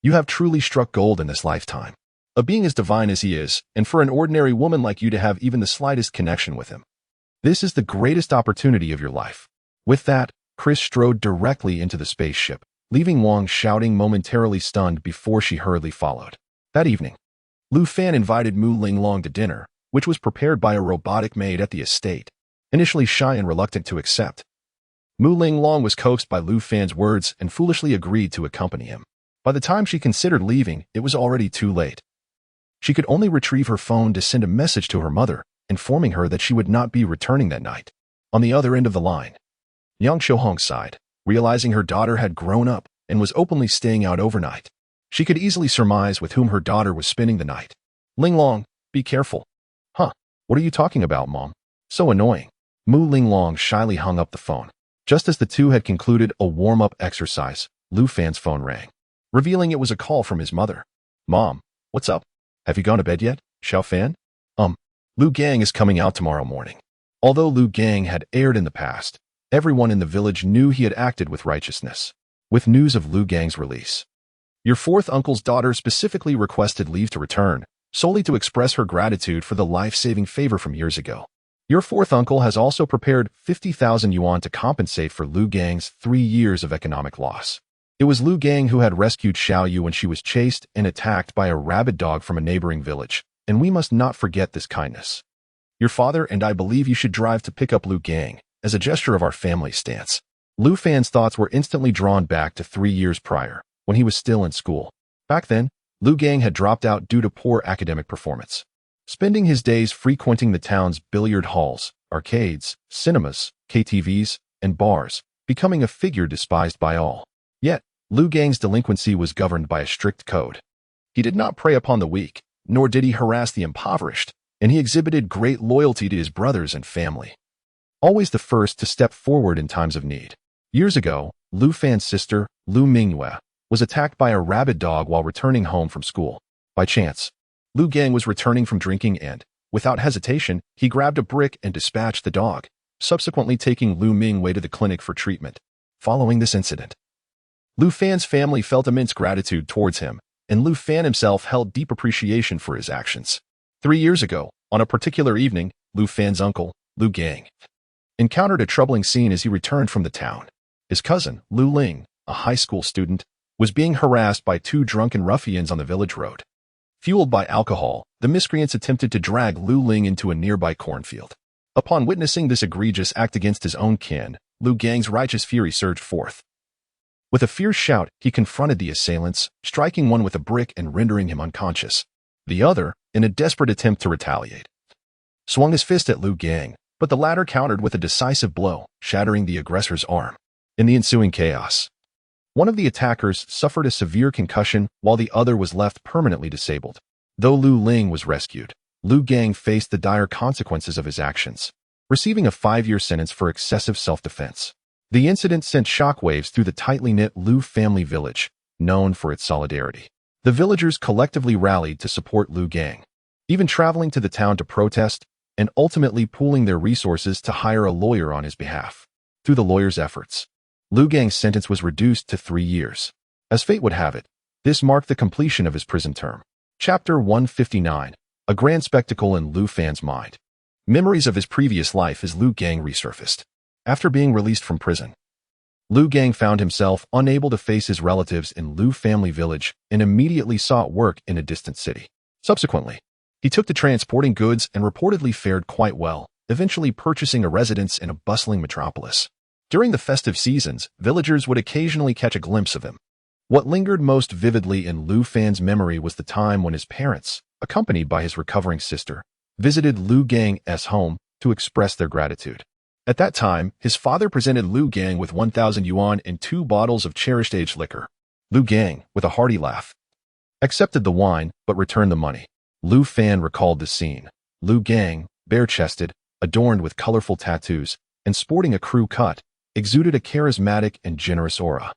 You have truly struck gold in this lifetime. A being as divine as he is, and for an ordinary woman like you to have even the slightest connection with him. This is the greatest opportunity of your life." With that, Chris strode directly into the spaceship, leaving Wang Xiaoding momentarily stunned before she hurriedly followed. That evening, Lu Fan invited Mu Linglong to dinner, which was prepared by a robotic maid at the estate. Initially shy and reluctant to accept, Mu Linglong was coaxed by Lu Fan's words and foolishly agreed to accompany him. By the time she considered leaving, it was already too late. She could only retrieve her phone to send a message to her mother, informing her that she would not be returning that night. On the other end of the line, Yang Xiaohong sighed, realizing her daughter had grown up and was openly staying out overnight. She could easily surmise with whom her daughter was spending the night. "Linglong, be careful." "Huh, what are you talking about, Mom? So annoying." Mu Linglong shyly hung up the phone. Just as the two had concluded a warm-up exercise, Lu Fan's phone rang, revealing it was a call from his mother. "Mom, what's up? Have you gone to bed yet, Xiao Fan?" Lu Gang is coming out tomorrow morning." Although Lu Gang had erred in the past, everyone in the village knew he had acted with righteousness. With news of Lu Gang's release, "Your fourth uncle's daughter specifically requested leave to return, solely to express her gratitude for the life-saving favor from years ago. Your fourth uncle has also prepared 50,000 yuan to compensate for Lu Gang's 3 years of economic loss. It was Lu Gang who had rescued Xiao Yu when she was chased and attacked by a rabid dog from a neighboring village, and we must not forget this kindness. Your father and I believe you should drive to pick up Lu Gang, as a gesture of our family stance." Lu Fan's thoughts were instantly drawn back to 3 years prior, when he was still in school. Back then, Lu Gang had dropped out due to poor academic performance, spending his days frequenting the town's billiard halls, arcades, cinemas, KTVs, and bars, becoming a figure despised by all. Yet, Lu Gang's delinquency was governed by a strict code. He did not prey upon the weak, nor did he harass the impoverished, and he exhibited great loyalty to his brothers and family, always the first to step forward in times of need. Years ago, Lu Fan's sister, Lu Minghua, was attacked by a rabid dog while returning home from school. By chance, Lu Gang was returning from drinking and, without hesitation, he grabbed a brick and dispatched the dog, subsequently taking Lu Minghua to the clinic for treatment. Following this incident, Lu Fan's family felt immense gratitude towards him, and Lu Fan himself held deep appreciation for his actions. 3 years ago, on a particular evening, Lu Fan's uncle, Lu Gang, encountered a troubling scene as he returned from the town. His cousin, Lu Ling, a high school student, was being harassed by 2 drunken ruffians on the village road. Fueled by alcohol, the miscreants attempted to drag Lu Ling into a nearby cornfield. Upon witnessing this egregious act against his own kin, Lu Gang's righteous fury surged forth. With a fierce shout, he confronted the assailants, striking one with a brick and rendering him unconscious. The other, in a desperate attempt to retaliate, swung his fist at Lu Gang, but the latter countered with a decisive blow, shattering the aggressor's arm. In the ensuing chaos, one of the attackers suffered a severe concussion while the other was left permanently disabled. Though Lu Ling was rescued, Lu Gang faced the dire consequences of his actions, receiving a 5-year sentence for excessive self-defense. The incident sent shockwaves through the tightly knit Lu family village, known for its solidarity. The villagers collectively rallied to support Lu Gang, even traveling to the town to protest and ultimately pooling their resources to hire a lawyer on his behalf. Through the lawyer's efforts, Lu Gang's sentence was reduced to 3 years. As fate would have it, this marked the completion of his prison term. Chapter 159, a grand spectacle in Lu Fan's mind. Memories of his previous life as Lu Gang resurfaced. After being released from prison, Lu Gang found himself unable to face his relatives in Lu family village and immediately sought work in a distant city. Subsequently, he took to transporting goods and reportedly fared quite well, eventually purchasing a residence in a bustling metropolis. During the festive seasons, villagers would occasionally catch a glimpse of him. What lingered most vividly in Lu Fan's memory was the time when his parents, accompanied by his recovering sister, visited Lu Gang's home to express their gratitude. At that time, his father presented Lu Gang with 1,000 yuan and 2 bottles of cherished aged liquor. Lu Gang, with a hearty laugh, accepted the wine but returned the money. Lu Fan recalled the scene. Lu Gang, bare-chested, adorned with colorful tattoos, and sporting a crew cut, exuded a charismatic and generous aura.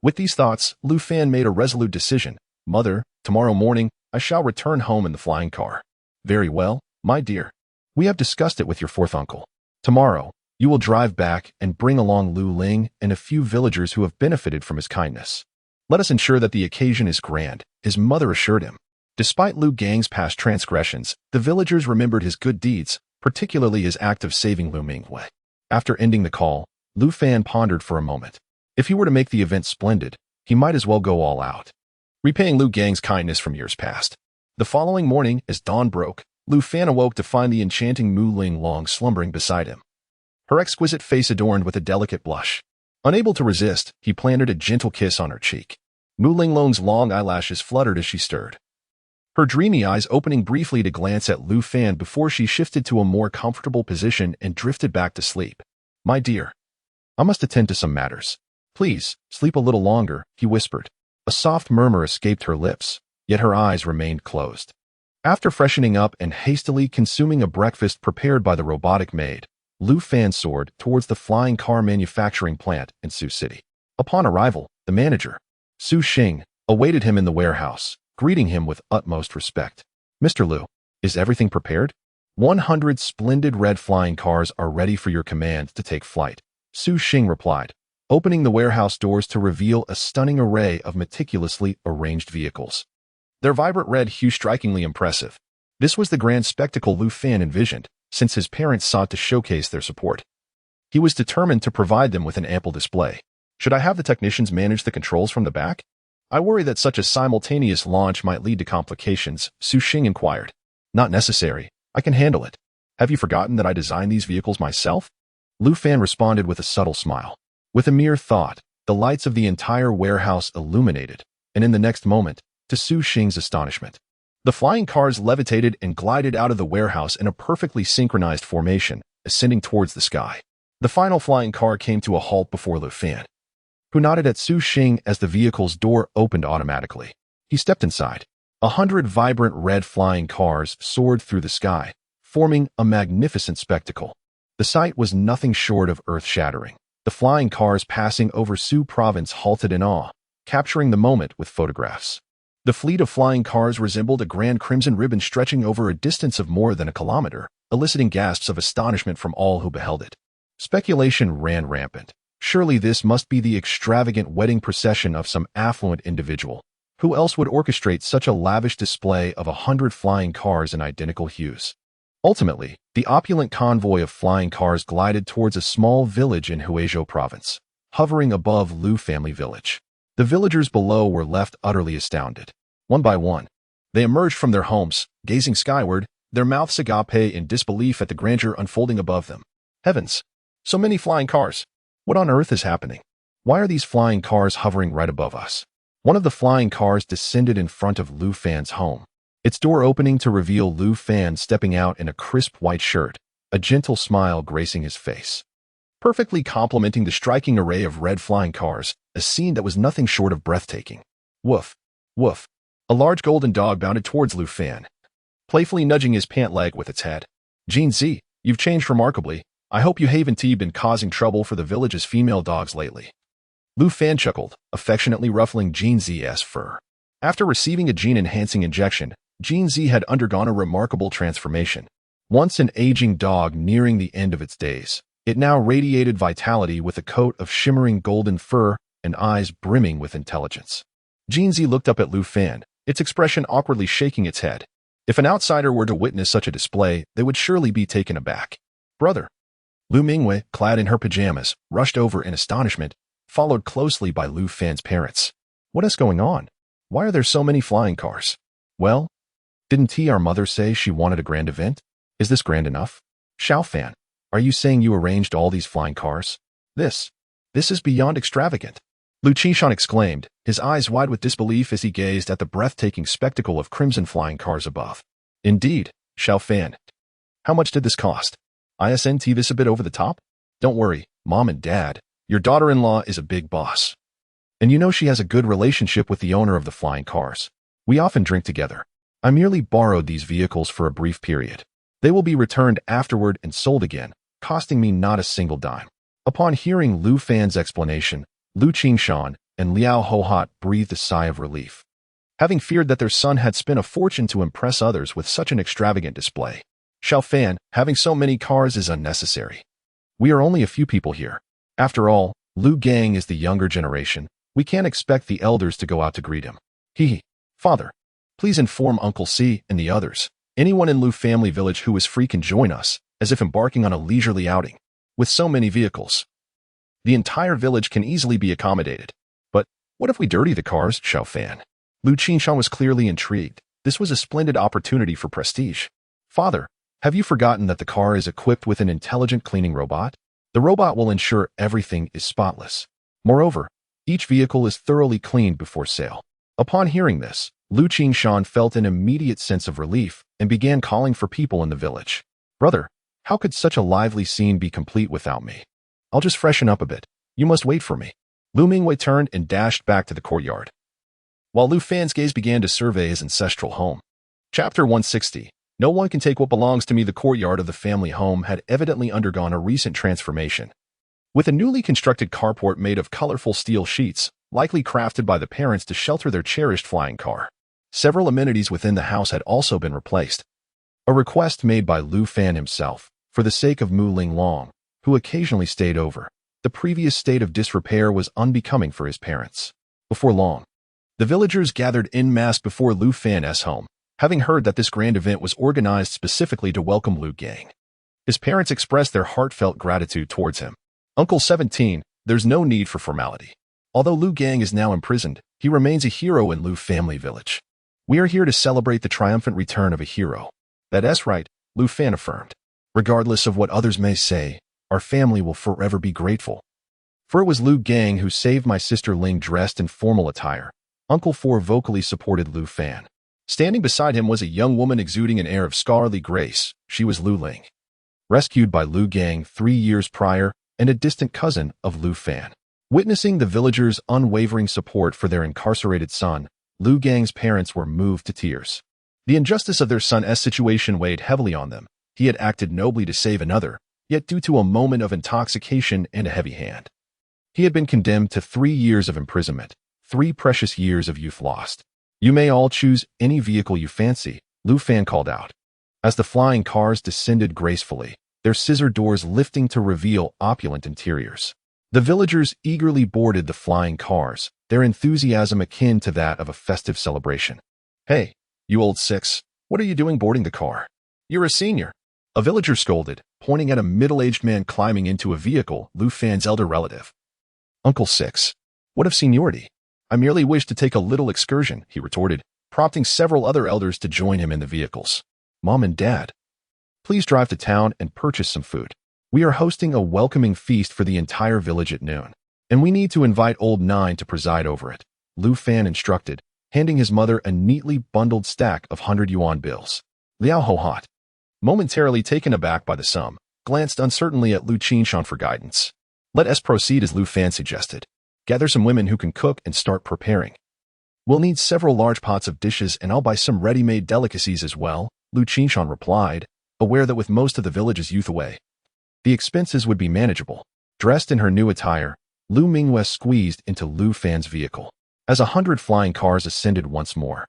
With these thoughts, Lu Fan made a resolute decision. "Mother, tomorrow morning, I shall return home in the flying car." "Very well, my dear. We have discussed it with your fourth uncle. Tomorrow, you will drive back and bring along Lu Ling and a few villagers who have benefited from his kindness. Let us ensure that the occasion is grand," his mother assured him. Despite Lu Gang's past transgressions, the villagers remembered his good deeds, particularly his act of saving Lu Minghui. After ending the call, Lu Fan pondered for a moment. If he were to make the event splendid, he might as well go all out, repaying Lu Gang's kindness from years past. The following morning, as dawn broke, Lu Fan awoke to find the enchanting Mu Ling Long slumbering beside him, her exquisite face adorned with a delicate blush. Unable to resist, he planted a gentle kiss on her cheek. Mu Ling Long's long eyelashes fluttered as she stirred, her dreamy eyes opening briefly to glance at Lu Fan before she shifted to a more comfortable position and drifted back to sleep. "My dear, I must attend to some matters. Please, sleep a little longer," he whispered. A soft murmur escaped her lips, yet her eyes remained closed. After freshening up and hastily consuming a breakfast prepared by the robotic maid, Lu Fan soared towards the flying car manufacturing plant in Sioux City. Upon arrival, the manager, Su Xing, awaited him in the warehouse, greeting him with utmost respect. "Mr. Lu, is everything prepared? 100 splendid red flying cars are ready for your command to take flight," Su Xing replied, opening the warehouse doors to reveal a stunning array of meticulously arranged vehicles, their vibrant red hue strikingly impressive. This was the grand spectacle Lu Fan envisioned, since his parents sought to showcase their support. He was determined to provide them with an ample display. "Should I have the technicians manage the controls from the back? I worry that such a simultaneous launch might lead to complications," Su Xing inquired. "Not necessary. I can handle it. Have you forgotten that I designed these vehicles myself?" Lu Fan responded with a subtle smile. With a mere thought, the lights of the entire warehouse illuminated, and in the next moment, to Su Xing's astonishment, the flying cars levitated and glided out of the warehouse in a perfectly synchronized formation, ascending towards the sky. The final flying car came to a halt before Lu Fan, who nodded at Su Xing as the vehicle's door opened automatically. He stepped inside. 100 vibrant red flying cars soared through the sky, forming a magnificent spectacle. The sight was nothing short of earth-shattering. The flying cars passing over Sioux Province halted in awe, capturing the moment with photographs. The fleet of flying cars resembled a grand crimson ribbon stretching over a distance of more than a kilometer, eliciting gasps of astonishment from all who beheld it. Speculation ran rampant. Surely this must be the extravagant wedding procession of some affluent individual. Who else would orchestrate such a lavish display of 100 flying cars in identical hues? Ultimately, the opulent convoy of flying cars glided towards a small village in Huizhou Province, hovering above Lu family village. The villagers below were left utterly astounded. One by one, they emerged from their homes, gazing skyward, their mouths agape in disbelief at the grandeur unfolding above them. Heavens! So many flying cars! What on earth is happening? Why are these flying cars hovering right above us? One of the flying cars descended in front of Lu Fan's home, its door opening to reveal Lu Fan stepping out in a crisp white shirt, a gentle smile gracing his face, perfectly complementing the striking array of red flying cars, a scene that was nothing short of breathtaking. Woof, woof. A large golden dog bounded towards Lu Fan, playfully nudging his pant leg with its head. Jean Z, you've changed remarkably. I hope you haven't been causing trouble for the village's female dogs lately. Lu Fan chuckled, affectionately ruffling Jean Z's fur. After receiving a gene-enhancing injection, Jean Z had undergone a remarkable transformation. Once an aging dog nearing the end of its days, it now radiated vitality with a coat of shimmering golden fur and eyes brimming with intelligence. Jean Z looked up at Lu Fan, its expression awkwardly shaking its head. If an outsider were to witness such a display, they would surely be taken aback. Brother. Lu Mingwei, clad in her pajamas, rushed over in astonishment, followed closely by Lu Fan's parents. What is going on? Why are there so many flying cars? Well, didn't our mother say she wanted a grand event? Is this grand enough? Xiao Fan, are you saying you arranged all these flying cars? This is beyond extravagant. Lu Qishan exclaimed, his eyes wide with disbelief as he gazed at the breathtaking spectacle of crimson flying cars above. Indeed, Xiao Fan. How much did this cost? Isn't this a bit over the top? Don't worry, Mom and Dad. Your daughter-in-law is a big boss. And you know she has a good relationship with the owner of the flying cars. We often drink together. I merely borrowed these vehicles for a brief period. They will be returned afterward and sold again, costing me not a single dime. Upon hearing Lu Fan's explanation, Lu Qingshan and Liao Hohat breathed a sigh of relief, having feared that their son had spent a fortune to impress others with such an extravagant display. Xiao Fan, having so many cars is unnecessary. We are only a few people here. After all, Lu Gang is the younger generation. We can't expect the elders to go out to greet him. Father, please inform Uncle C and the others. Anyone in Lu family village who is free can join us, as if embarking on a leisurely outing. With so many vehicles, the entire village can easily be accommodated. But what if we dirty the cars, Xiao Fan? Lu Qingshan was clearly intrigued. This was a splendid opportunity for prestige. Father, have you forgotten that the car is equipped with an intelligent cleaning robot? The robot will ensure everything is spotless. Moreover, each vehicle is thoroughly cleaned before sale. Upon hearing this, Lu Qingshan felt an immediate sense of relief and began calling for people in the village. Brother, how could such a lively scene be complete without me? I'll just freshen up a bit. You must wait for me. Lu Mingwei turned and dashed back to the courtyard, while Lu Fan's gaze began to survey his ancestral home. Chapter 160. No one can take what belongs to me. The courtyard of the family home had evidently undergone a recent transformation. With a newly constructed carport made of colorful steel sheets, likely crafted by the parents to shelter their cherished flying car. Several amenities within the house had also been replaced. A request made by Lu Fan himself, for the sake of Mu Ling Long, who occasionally stayed over. The previous state of disrepair was unbecoming for his parents. Before long, the villagers gathered en masse before Lu Fan's home, having heard that this grand event was organized specifically to welcome Lu Gang. His parents expressed their heartfelt gratitude towards him. Uncle 17, there's no need for formality. Although Lu Gang is now imprisoned, he remains a hero in Lu family village. We are here to celebrate the triumphant return of a hero. That's right, Lu Fan affirmed. Regardless of what others may say, our family will forever be grateful. For it was Lu Gang who saved my sister Ling dressed in formal attire. Uncle 4 vocally supported Lu Fan. Standing beside him was a young woman exuding an air of scholarly grace. She was Lu Ling, rescued by Lu Gang 3 years prior and a distant cousin of Lu Fan. Witnessing the villagers' unwavering support for their incarcerated son, Lu Gang's parents were moved to tears. The injustice of their son's situation weighed heavily on them. He had acted nobly to save another, yet due to a moment of intoxication and a heavy hand, he had been condemned to 3 years of imprisonment, 3 precious years of youth lost. You may all choose any vehicle you fancy, Lu Fan called out. As the flying cars descended gracefully, their scissor doors lifting to reveal opulent interiors. The villagers eagerly boarded the flying cars, their enthusiasm akin to that of a festive celebration. Hey, you old six, what are you doing boarding the car? You're a senior. A villager scolded, pointing at a middle-aged man climbing into a vehicle, Lu Fan's elder relative. Uncle 6, what of seniority? I merely wish to take a little excursion, he retorted, prompting several other elders to join him in the vehicles. Mom and Dad, please drive to town and purchase some food. We are hosting a welcoming feast for the entire village at noon, and we need to invite Old Nine to preside over it, Lu Fan instructed, handing his mother a neatly bundled stack of 100 yuan bills. Liao Hohat, momentarily taken aback by the sum, glanced uncertainly at Lu Qingshan for guidance. Let us proceed as Lu Fan suggested. Gather some women who can cook and start preparing. We'll need several large pots of dishes and I'll buy some ready-made delicacies as well, Lu Qingshan replied, aware that with most of the village's youth away, the expenses would be manageable. Dressed in her new attire, Lu Minghua squeezed into Lu Fan's vehicle. As 100 flying cars ascended once more,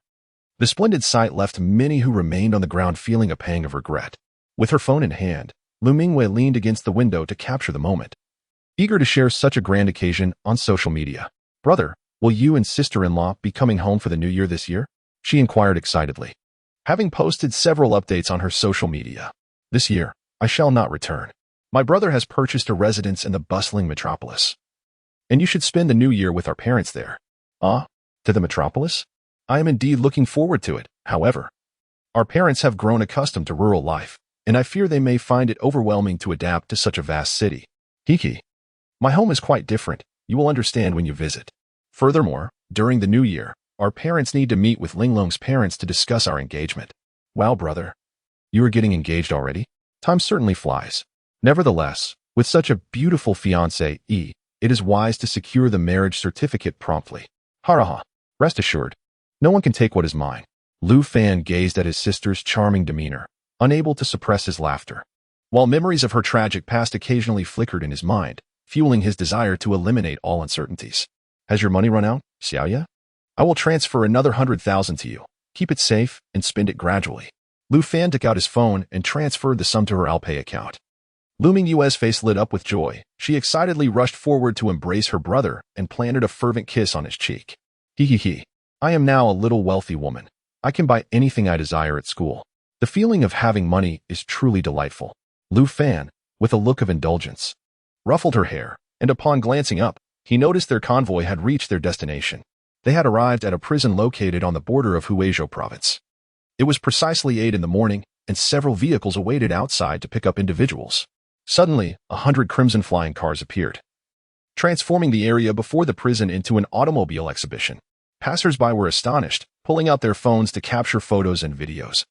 the splendid sight left many who remained on the ground feeling a pang of regret. With her phone in hand, Lu Minghua leaned against the window to capture the moment, eager to share such a grand occasion on social media. Brother, will you and sister-in-law be coming home for the new year this year? She inquired excitedly, having posted several updates on her social media. This year, I shall not return. My brother has purchased a residence in the bustling metropolis, and you should spend the new year with our parents there. Ah, to the metropolis? I am indeed looking forward to it. However, our parents have grown accustomed to rural life, and I fear they may find it overwhelming to adapt to such a vast city. Hiki. My home is quite different. You will understand when you visit. Furthermore, during the new year, our parents need to meet with Linglong's parents to discuss our engagement. Wow, brother. You are getting engaged already? Time certainly flies. Nevertheless, with such a beautiful fiancée, it is wise to secure the marriage certificate promptly. Haraha. Rest assured, no one can take what is mine. Lu Fan gazed at his sister's charming demeanor, unable to suppress his laughter, while memories of her tragic past occasionally flickered in his mind, fueling his desire to eliminate all uncertainties. Has your money run out, Xiaoya? I will transfer another 100,000 to you. Keep it safe and spend it gradually. Lu Fan took out his phone and transferred the sum to her Alipay account. Lu Minghua's face lit up with joy. She excitedly rushed forward to embrace her brother and planted a fervent kiss on his cheek. Hee. I am now a little wealthy woman. I can buy anything I desire at school. The feeling of having money is truly delightful. Lu Fan, with a look of indulgence, ruffled her hair, and upon glancing up, he noticed their convoy had reached their destination. They had arrived at a prison located on the border of Huizhou province. It was precisely 8 in the morning, and several vehicles awaited outside to pick up individuals. Suddenly, 100 crimson flying cars appeared, transforming the area before the prison into an automobile exhibition. Passers-by were astonished, pulling out their phones to capture photos and videos,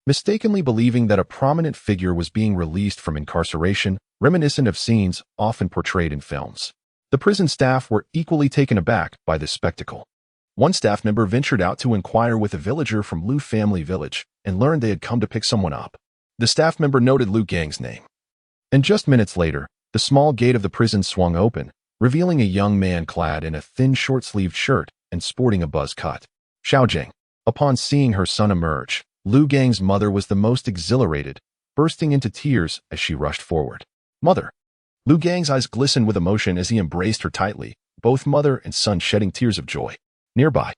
mistakenly believing that a prominent figure was being released from incarceration, reminiscent of scenes often portrayed in films. The prison staff were equally taken aback by this spectacle. One staff member ventured out to inquire with a villager from Lu family village and learned they had come to pick someone up. The staff member noted Lu Gang's name. And just minutes later, the small gate of the prison swung open, revealing a young man clad in a thin short-sleeved shirt and sporting a buzz cut. Xiaojing. Upon seeing her son emerge, Lu Gang's mother was the most exhilarated, bursting into tears as she rushed forward. Mother. Lu Gang's eyes glistened with emotion as he embraced her tightly, both mother and son shedding tears of joy. Nearby,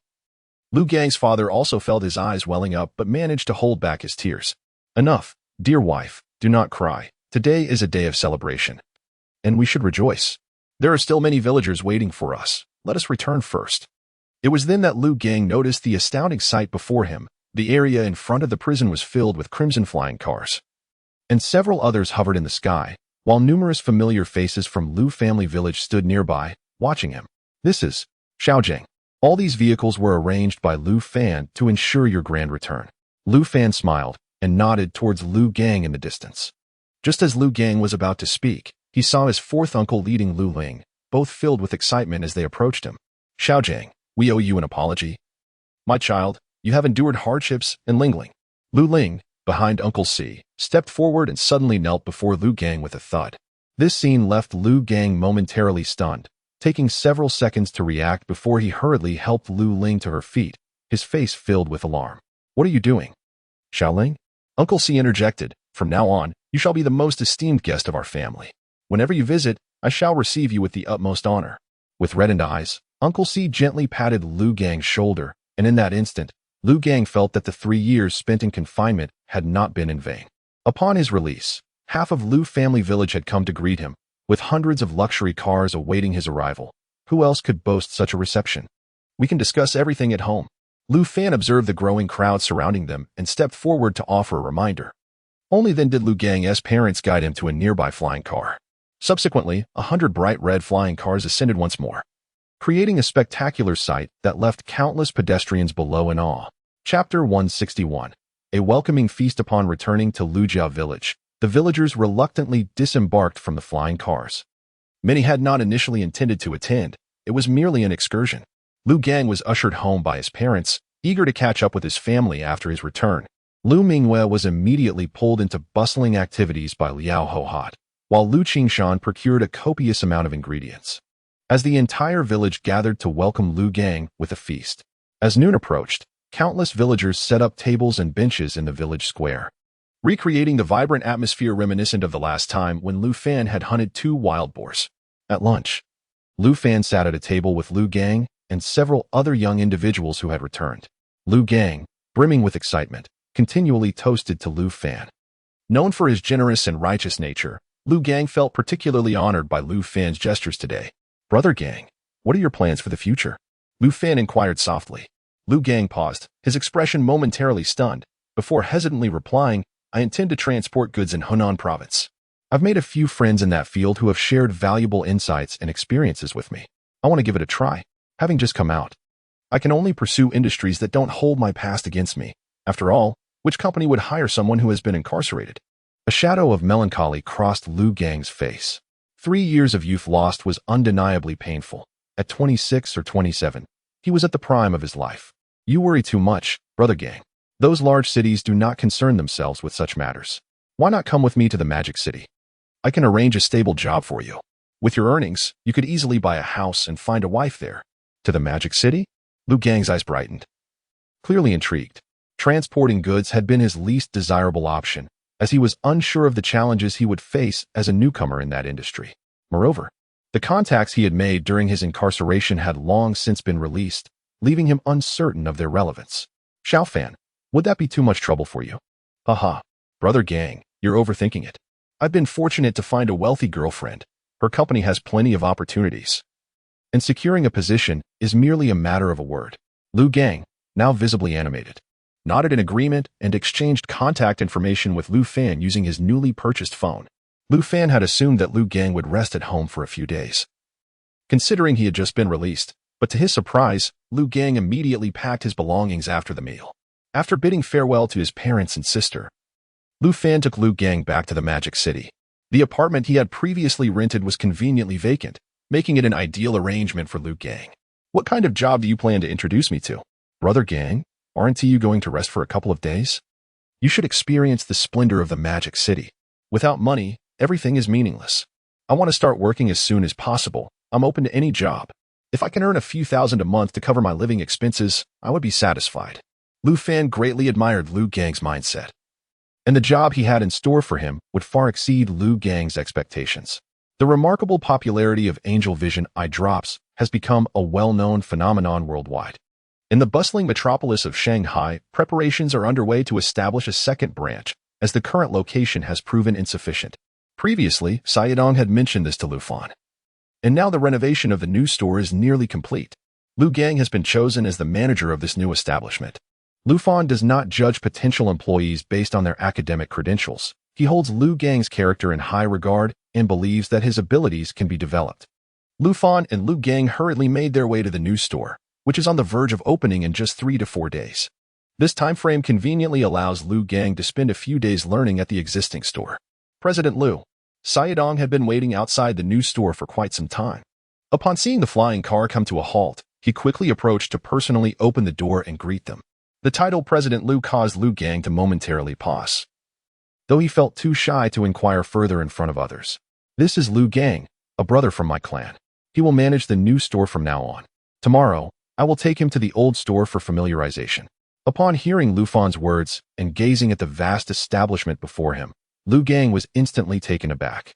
Lu Gang's father also felt his eyes welling up but managed to hold back his tears. Enough, dear wife, do not cry. Today is a day of celebration, and we should rejoice. There are still many villagers waiting for us. Let us return first. It was then that Lu Gang noticed the astounding sight before him. The area in front of the prison was filled with crimson flying cars, and several others hovered in the sky, while numerous familiar faces from Lu family village stood nearby, watching him. This is Xiaojing. All these vehicles were arranged by Lu Fan to ensure your grand return. Lu Fan smiled and nodded towards Lu Gang in the distance. Just as Lu Gang was about to speak, he saw his fourth uncle leading Lu Ling, both filled with excitement as they approached him. Xiaojing, we owe you an apology. My child, you have endured hardships and Lingling. Lu Ling, behind Uncle C, stepped forward and suddenly knelt before Lu Gang with a thud. This scene left Lu Gang momentarily stunned, taking several seconds to react before he hurriedly helped Lu Ling to her feet, his face filled with alarm. What are you doing? Xiaoling? Uncle C interjected. From now on, you shall be the most esteemed guest of our family. Whenever you visit, I shall receive you with the utmost honor. With reddened eyes, Uncle C gently patted Lu Gang's shoulder, and in that instant, Lu Gang felt that the 3 years spent in confinement had not been in vain. Upon his release, half of Lu family village had come to greet him, with hundreds of luxury cars awaiting his arrival. Who else could boast such a reception? We can discuss everything at home. Lu Fan observed the growing crowd surrounding them and stepped forward to offer a reminder. Only then did Lu Gang's parents guide him to a nearby flying car. Subsequently, 100 bright red flying cars ascended once more, creating a spectacular sight that left countless pedestrians below in awe. Chapter 161. A welcoming feast. Upon returning to Lujia village, the villagers reluctantly disembarked from the flying cars. Many had not initially intended to attend. It was merely an excursion. Lu Gang was ushered home by his parents, eager to catch up with his family after his return. Lu Minghua was immediately pulled into bustling activities by Liao Hohat, while Lu Qingshan procured a copious amount of ingredients. As the entire village gathered to welcome Lu Gang with a feast. As noon approached, countless villagers set up tables and benches in the village square, recreating the vibrant atmosphere reminiscent of the last time when Lu Fan had hunted 2 wild boars. At lunch, Lu Fan sat at a table with Lu Gang and several other young individuals who had returned. Lu Gang, brimming with excitement, continually toasted to Lu Fan. Known for his generous and righteous nature, Lu Gang felt particularly honored by Lu Fan's gestures today. "Brother Gang, what are your plans for the future?" Lu Fan inquired softly. Lu Gang paused, his expression momentarily stunned, before hesitantly replying, "I intend to transport goods in Hunan province. I've made a few friends in that field who have shared valuable insights and experiences with me. I want to give it a try. Having just come out, I can only pursue industries that don't hold my past against me. After all, which company would hire someone who has been incarcerated?" A shadow of melancholy crossed Lu Gang's face. 3 years of youth lost was undeniably painful. At 26 or 27, he was at the prime of his life. "You worry too much, Brother Gang. Those large cities do not concern themselves with such matters. Why not come with me to the Magic City? I can arrange a stable job for you. With your earnings, you could easily buy a house and find a wife there." "To the Magic City?" Lu Gang's eyes brightened. Clearly intrigued, transporting goods had been his least desirable option, as he was unsure of the challenges he would face as a newcomer in that industry. Moreover, the contacts he had made during his incarceration had long since been released, leaving him uncertain of their relevance. "Xiao Fan, would that be too much trouble for you?" "Haha, Brother Gang, you're overthinking it. I've been fortunate to find a wealthy girlfriend. Her company has plenty of opportunities. And securing a position is merely a matter of a word." Lu Gang, now visibly animated, nodded in agreement and exchanged contact information with Lu Fan using his newly purchased phone. Lu Fan had assumed that Lu Gang would rest at home for a few days, considering he had just been released, but to his surprise, Lu Gang immediately packed his belongings after the meal. After bidding farewell to his parents and sister, Lu Fan took Lu Gang back to the Magic City. The apartment he had previously rented was conveniently vacant, making it an ideal arrangement for Lu Gang. "What kind of job do you plan to introduce me to?" "Brother Gang, aren't you going to rest for a couple of days? You should experience the splendor of the Magic City. Without money, everything is meaningless. I want to start working as soon as possible. I'm open to any job. If I can earn a few thousand a month to cover my living expenses, I would be satisfied." Lu Fan greatly admired Lu Gang's mindset, and the job he had in store for him would far exceed Lu Gang's expectations. The remarkable popularity of Angel Vision eye drops has become a well-known phenomenon worldwide. In the bustling metropolis of Shanghai, preparations are underway to establish a second branch, as the current location has proven insufficient. Previously, Sayadong had mentioned this to Lu Fan. And now the renovation of the new store is nearly complete. Lu Gang has been chosen as the manager of this new establishment. Lu Fan does not judge potential employees based on their academic credentials. He holds Lu Gang's character in high regard and believes that his abilities can be developed. Lu Fan and Lu Gang hurriedly made their way to the new store, which is on the verge of opening in just 3 to 4 days. This time frame conveniently allows Lu Gang to spend a few days learning at the existing store. President Lu. Sayadong had been waiting outside the new store for quite some time. Upon seeing the flying car come to a halt, he quickly approached to personally open the door and greet them. The title President Lu caused Lu Gang to momentarily pause, though he felt too shy to inquire further in front of others. "This is Lu Gang, a brother from my clan. He will manage the new store from now on. Tomorrow, I will take him to the old store for familiarization." Upon hearing Lu Fan's words and gazing at the vast establishment before him, Lu Gang was instantly taken aback.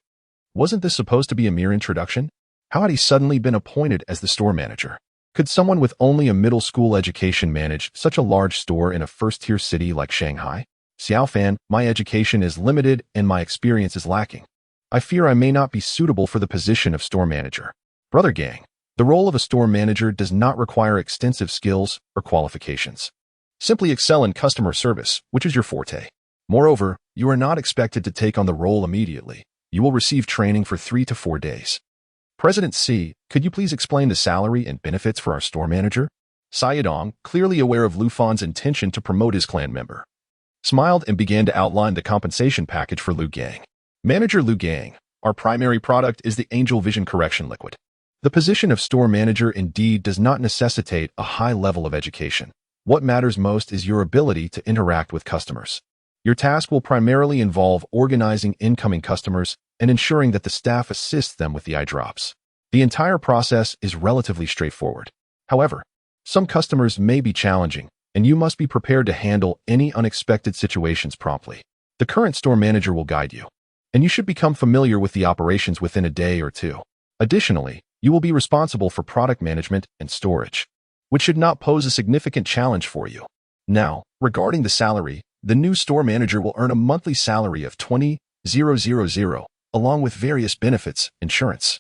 Wasn't this supposed to be a mere introduction? How had he suddenly been appointed as the store manager? Could someone with only a middle school education manage such a large store in a first-tier city like Shanghai? "Xiao Fan, my education is limited and my experience is lacking. I fear I may not be suitable for the position of store manager." Brother Gang, the role of a store manager does not require extensive skills or qualifications. Simply excel in customer service, which is your forte. Moreover, you are not expected to take on the role immediately. You will receive training for 3 to 4 days. "President C, could you please explain the salary and benefits for our store manager?" Sayadong, clearly aware of Lu Fan's intention to promote his clan member, smiled and began to outline the compensation package for Lu Gang. "Manager Lu Gang, our primary product is the Angel Vision Correction Liquid. The position of store manager indeed does not necessitate a high level of education. What matters most is your ability to interact with customers. Your task will primarily involve organizing incoming customers and ensuring that the staff assists them with the eye drops. The entire process is relatively straightforward. However, some customers may be challenging, and you must be prepared to handle any unexpected situations promptly. The current store manager will guide you, and you should become familiar with the operations within a day or two. Additionally, you will be responsible for product management and storage, which should not pose a significant challenge for you. Now, regarding the salary, the new store manager will earn a monthly salary of $20,000, along with various benefits, insurance,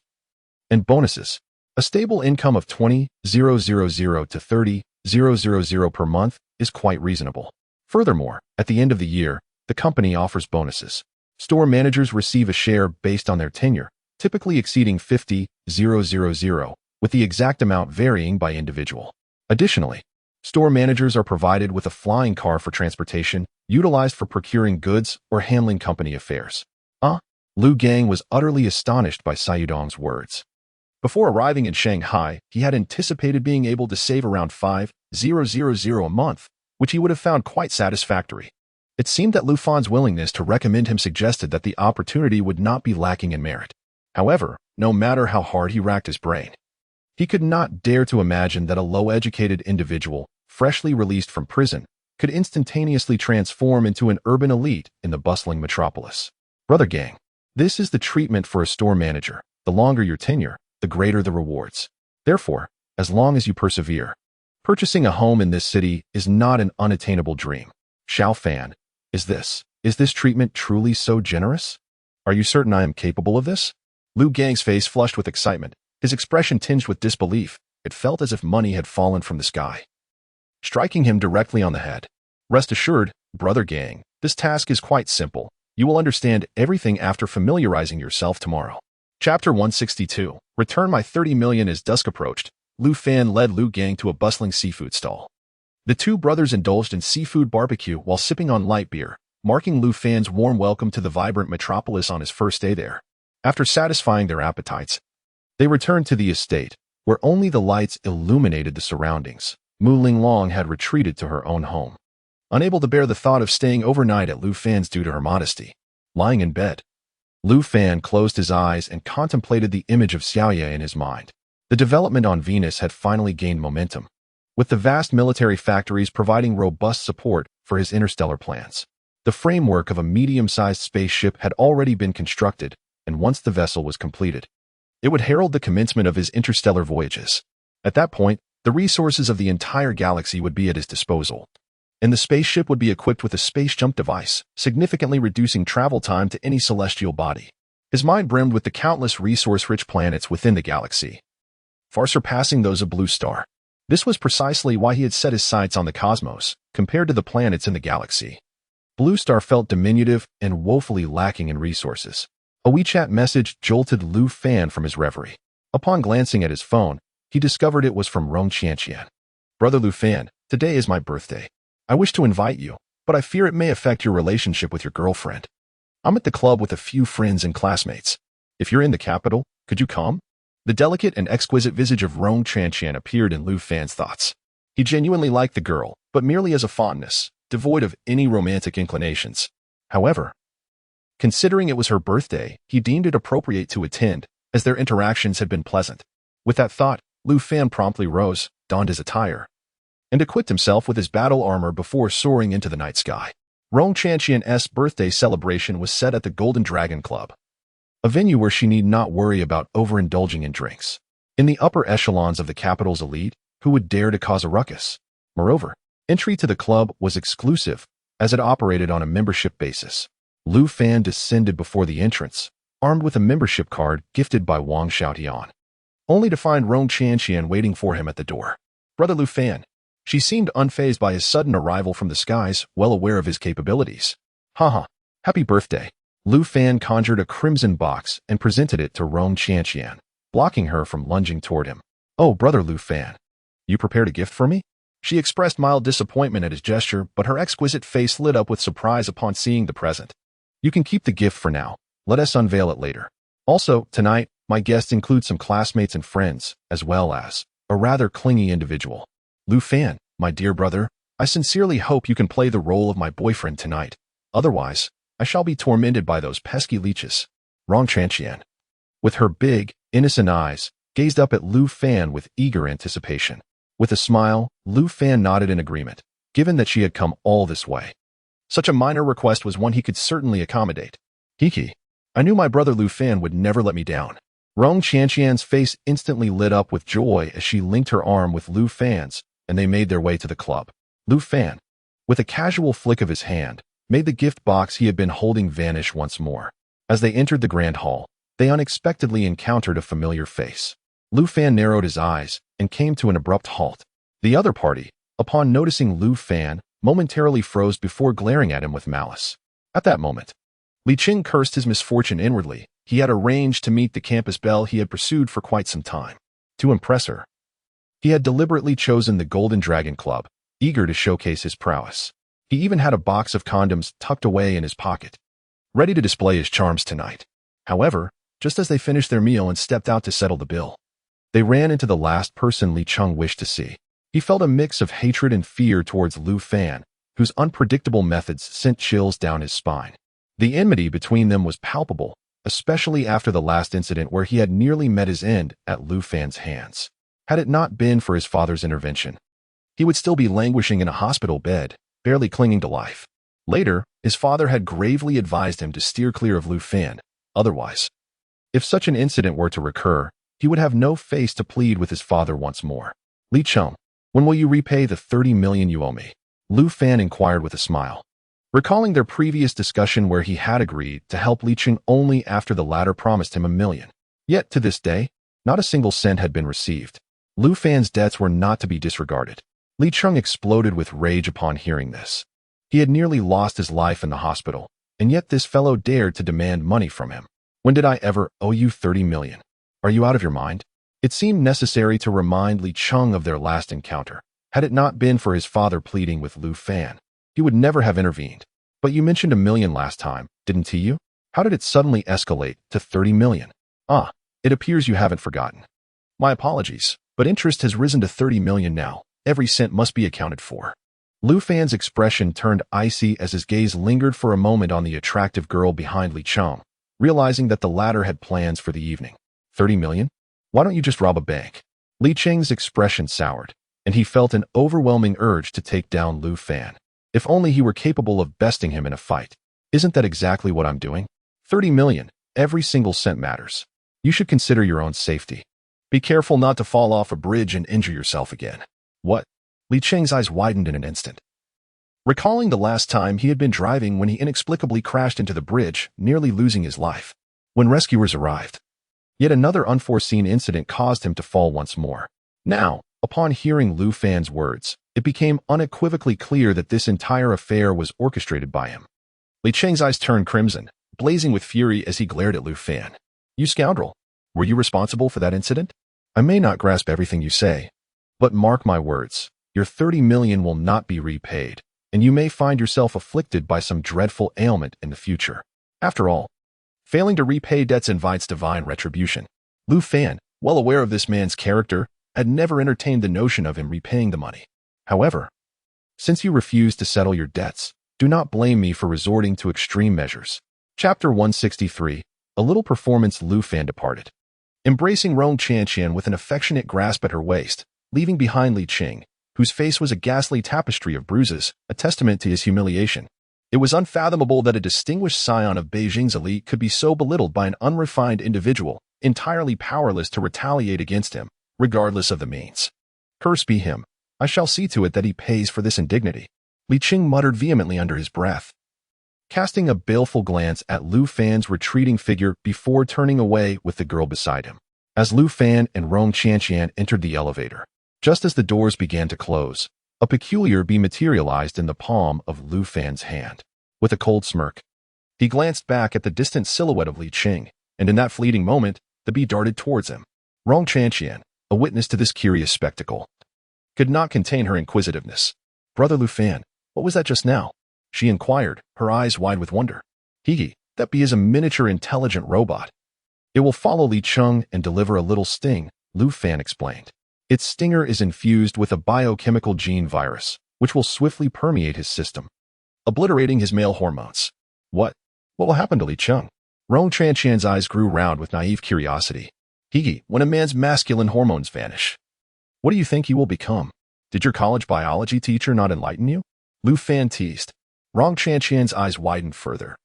and bonuses. A stable income of $20,000 to $30,000 per month is quite reasonable. Furthermore, at the end of the year, the company offers bonuses. Store managers receive a share based on their tenure, typically exceeding $50,000, with the exact amount varying by individual. Additionally, store managers are provided with a flying car for transportation, utilized for procuring goods or handling company affairs. Lu Gang was utterly astonished by Sayudong's words. Before arriving in Shanghai, he had anticipated being able to save around $5,000 a month, which he would have found quite satisfactory. It seemed that Lu Fan's willingness to recommend him suggested that the opportunity would not be lacking in merit. However, no matter how hard he racked his brain, he could not dare to imagine that a low-educated individual, freshly released from prison, could instantaneously transform into an urban elite in the bustling metropolis. Brother Gang, this is the treatment for a store manager. The longer your tenure, the greater the rewards. Therefore, as long as you persevere, purchasing a home in this city is not an unattainable dream. Xiao Fan, is this treatment truly so generous? Are you certain I am capable of this? Lu Gang's face flushed with excitement, his expression tinged with disbelief. It felt as if money had fallen from the sky, striking him directly on the head. Rest assured, Brother Gang, this task is quite simple. You will understand everything after familiarizing yourself tomorrow. Chapter 162. Return my 30 million. As dusk approached, Lu Fan led Lu Gang to a bustling seafood stall. The two brothers indulged in seafood barbecue while sipping on light beer, marking Lu Fan's warm welcome to the vibrant metropolis on his first day there. After satisfying their appetites, they returned to the estate, where only the lights illuminated the surroundings. Mu Linglong had retreated to her own home, unable to bear the thought of staying overnight at Lu Fan's due to her modesty. Lying in bed, Lu Fan closed his eyes and contemplated the image of Xiaoye in his mind. The development on Venus had finally gained momentum, with the vast military factories providing robust support for his interstellar plans. The framework of a medium-sized spaceship had already been constructed, and once the vessel was completed, it would herald the commencement of his interstellar voyages. At that point, the resources of the entire galaxy would be at his disposal, and the spaceship would be equipped with a space jump device, significantly reducing travel time to any celestial body. His mind brimmed with the countless resource-rich planets within the galaxy, far surpassing those of Blue Star. This was precisely why he had set his sights on the cosmos, compared to the planets in the galaxy. Blue Star felt diminutive and woefully lacking in resources. A WeChat message jolted Lu Fan from his reverie. Upon glancing at his phone, he discovered it was from Rong Qianqian. Brother Lu Fan, today is my birthday. I wish to invite you, but I fear it may affect your relationship with your girlfriend. I'm at the club with a few friends and classmates. If you're in the capital, could you come? The delicate and exquisite visage of Rong Qianqian appeared in Lu Fan's thoughts. He genuinely liked the girl, but merely as a fondness, devoid of any romantic inclinations. However, considering it was her birthday, he deemed it appropriate to attend, as their interactions had been pleasant. With that thought, Lu Fan promptly rose, donned his attire, and equipped himself with his battle armor before soaring into the night sky. Rong Qianqian's birthday celebration was set at the Golden Dragon Club, a venue where she need not worry about overindulging in drinks. In the upper echelons of the capital's elite, who would dare to cause a ruckus? Moreover, entry to the club was exclusive, as it operated on a membership basis. Lu Fan descended before the entrance, armed with a membership card gifted by Wang Xiaotian, only to find Rong Qianqian waiting for him at the door. Brother Lu Fan. She seemed unfazed by his sudden arrival from the skies, well aware of his capabilities. Haha, happy birthday. Lu Fan conjured a crimson box and presented it to Rong Qianqian, blocking her from lunging toward him. Oh, Brother Lu Fan, you prepared a gift for me? She expressed mild disappointment at his gesture, but her exquisite face lit up with surprise upon seeing the present. You can keep the gift for now. Let us unveil it later. Also, tonight, My guests include some classmates and friends, as well as a rather clingy individual. Lu Fan, my dear brother, I sincerely hope you can play the role of my boyfriend tonight. Otherwise, I shall be tormented by those pesky leeches. Rong Chanqian, with her big, innocent eyes, gazed up at Lu Fan with eager anticipation. With a smile, Lu Fan nodded in agreement, given that she had come all this way. Such a minor request was one he could certainly accommodate. Hiki, I knew my brother Lu Fan would never let me down. Rong Chanqian's face instantly lit up with joy as she linked her arm with Lu Fan's, and they made their way to the club. Lu Fan, with a casual flick of his hand, made the gift box he had been holding vanish once more. As they entered the grand hall, they unexpectedly encountered a familiar face. Lu Fan narrowed his eyes and came to an abrupt halt. The other party, upon noticing Lu Fan, momentarily froze before glaring at him with malice. At that moment, Li Qing cursed his misfortune inwardly. He had arranged to meet the campus belle he had pursued for quite some time. To impress her, he had deliberately chosen the Golden Dragon Club, eager to showcase his prowess. He even had a box of condoms tucked away in his pocket, ready to display his charms tonight. However, just as they finished their meal and stepped out to settle the bill, they ran into the last person Li Cheng wished to see. He felt a mix of hatred and fear towards Lu Fan, whose unpredictable methods sent chills down his spine. The enmity between them was palpable, especially after the last incident where he had nearly met his end at Lu Fan's hands. Had it not been for his father's intervention, he would still be languishing in a hospital bed, barely clinging to life. Later, his father had gravely advised him to steer clear of Lu Fan. Otherwise, if such an incident were to recur, he would have no face to plead with his father once more. Li Cheng, when will you repay the 30 million you owe me? Lu Fan inquired with a smile. Recalling their previous discussion where he had agreed to help Li Cheng only after the latter promised him $1 million. Yet, to this day, not a single cent had been received. Lu Fan's debts were not to be disregarded. Li Cheng exploded with rage upon hearing this. He had nearly lost his life in the hospital, and yet this fellow dared to demand money from him. When did I ever owe you 30 million? Are you out of your mind? It seemed necessary to remind Li Cheng of their last encounter. Had it not been for his father pleading with Lu Fan, he would never have intervened. But you mentioned $1 million last time, didn't you? How did it suddenly escalate to 30 million? Ah, it appears you haven't forgotten. My apologies, but interest has risen to 30 million now. Every cent must be accounted for. Lu Fan's expression turned icy as his gaze lingered for a moment on the attractive girl behind Li Cheng, realizing that the latter had plans for the evening. 30 million? Why don't you just rob a bank? Li Cheng's expression soured, and he felt an overwhelming urge to take down Lu Fan. If only he were capable of besting him in a fight. Isn't that exactly what I'm doing? 30 million. Every single cent matters. You should consider your own safety. Be careful not to fall off a bridge and injure yourself again. What? Li Cheng's eyes widened in an instant. Recalling the last time he had been driving when he inexplicably crashed into the bridge, nearly losing his life. When rescuers arrived, yet another unforeseen incident caused him to fall once more. Now, upon hearing Lu Fan's words, it became unequivocally clear that this entire affair was orchestrated by him. Li Cheng's eyes turned crimson, blazing with fury as he glared at Lu Fan. You scoundrel! Were you responsible for that incident? I may not grasp everything you say, but mark my words, your 30 million will not be repaid, and you may find yourself afflicted by some dreadful ailment in the future. After all, failing to repay debts invites divine retribution. Lu Fan, well aware of this man's character, had never entertained the notion of him repaying the money. However, since you refuse to settle your debts, do not blame me for resorting to extreme measures. Chapter 163. A little performance. Lu Fan departed, embracing Rong Chanqian with an affectionate grasp at her waist, leaving behind Li Cheng, whose face was a ghastly tapestry of bruises, a testament to his humiliation. It was unfathomable that a distinguished scion of Beijing's elite could be so belittled by an unrefined individual, entirely powerless to retaliate against him, regardless of the means. Curse be him. I shall see to it that he pays for this indignity. Li Cheng muttered vehemently under his breath, casting a baleful glance at Lu Fan's retreating figure before turning away with the girl beside him. As Lu Fan and Rong Chanqian entered the elevator, just as the doors began to close, a peculiar bee materialized in the palm of Lu Fan's hand. With a cold smirk, he glanced back at the distant silhouette of Li Cheng, and in that fleeting moment, the bee darted towards him. Rong Chanqian, a witness to this curious spectacle, could not contain her inquisitiveness. Brother Lu Fan, what was that just now? She inquired, her eyes wide with wonder. Hee, that bee is a miniature intelligent robot. It will follow Li Cheng and deliver a little sting, Lu Fan explained. Its stinger is infused with a biochemical gene virus, which will swiftly permeate his system, obliterating his male hormones. What? What will happen to Li Cheng? Rong Chanqian's eyes grew round with naive curiosity. Higi, when a man's masculine hormones vanish, what do you think he will become? Did your college biology teacher not enlighten you? Lu Fan teased. Rong Chanqian's eyes widened further,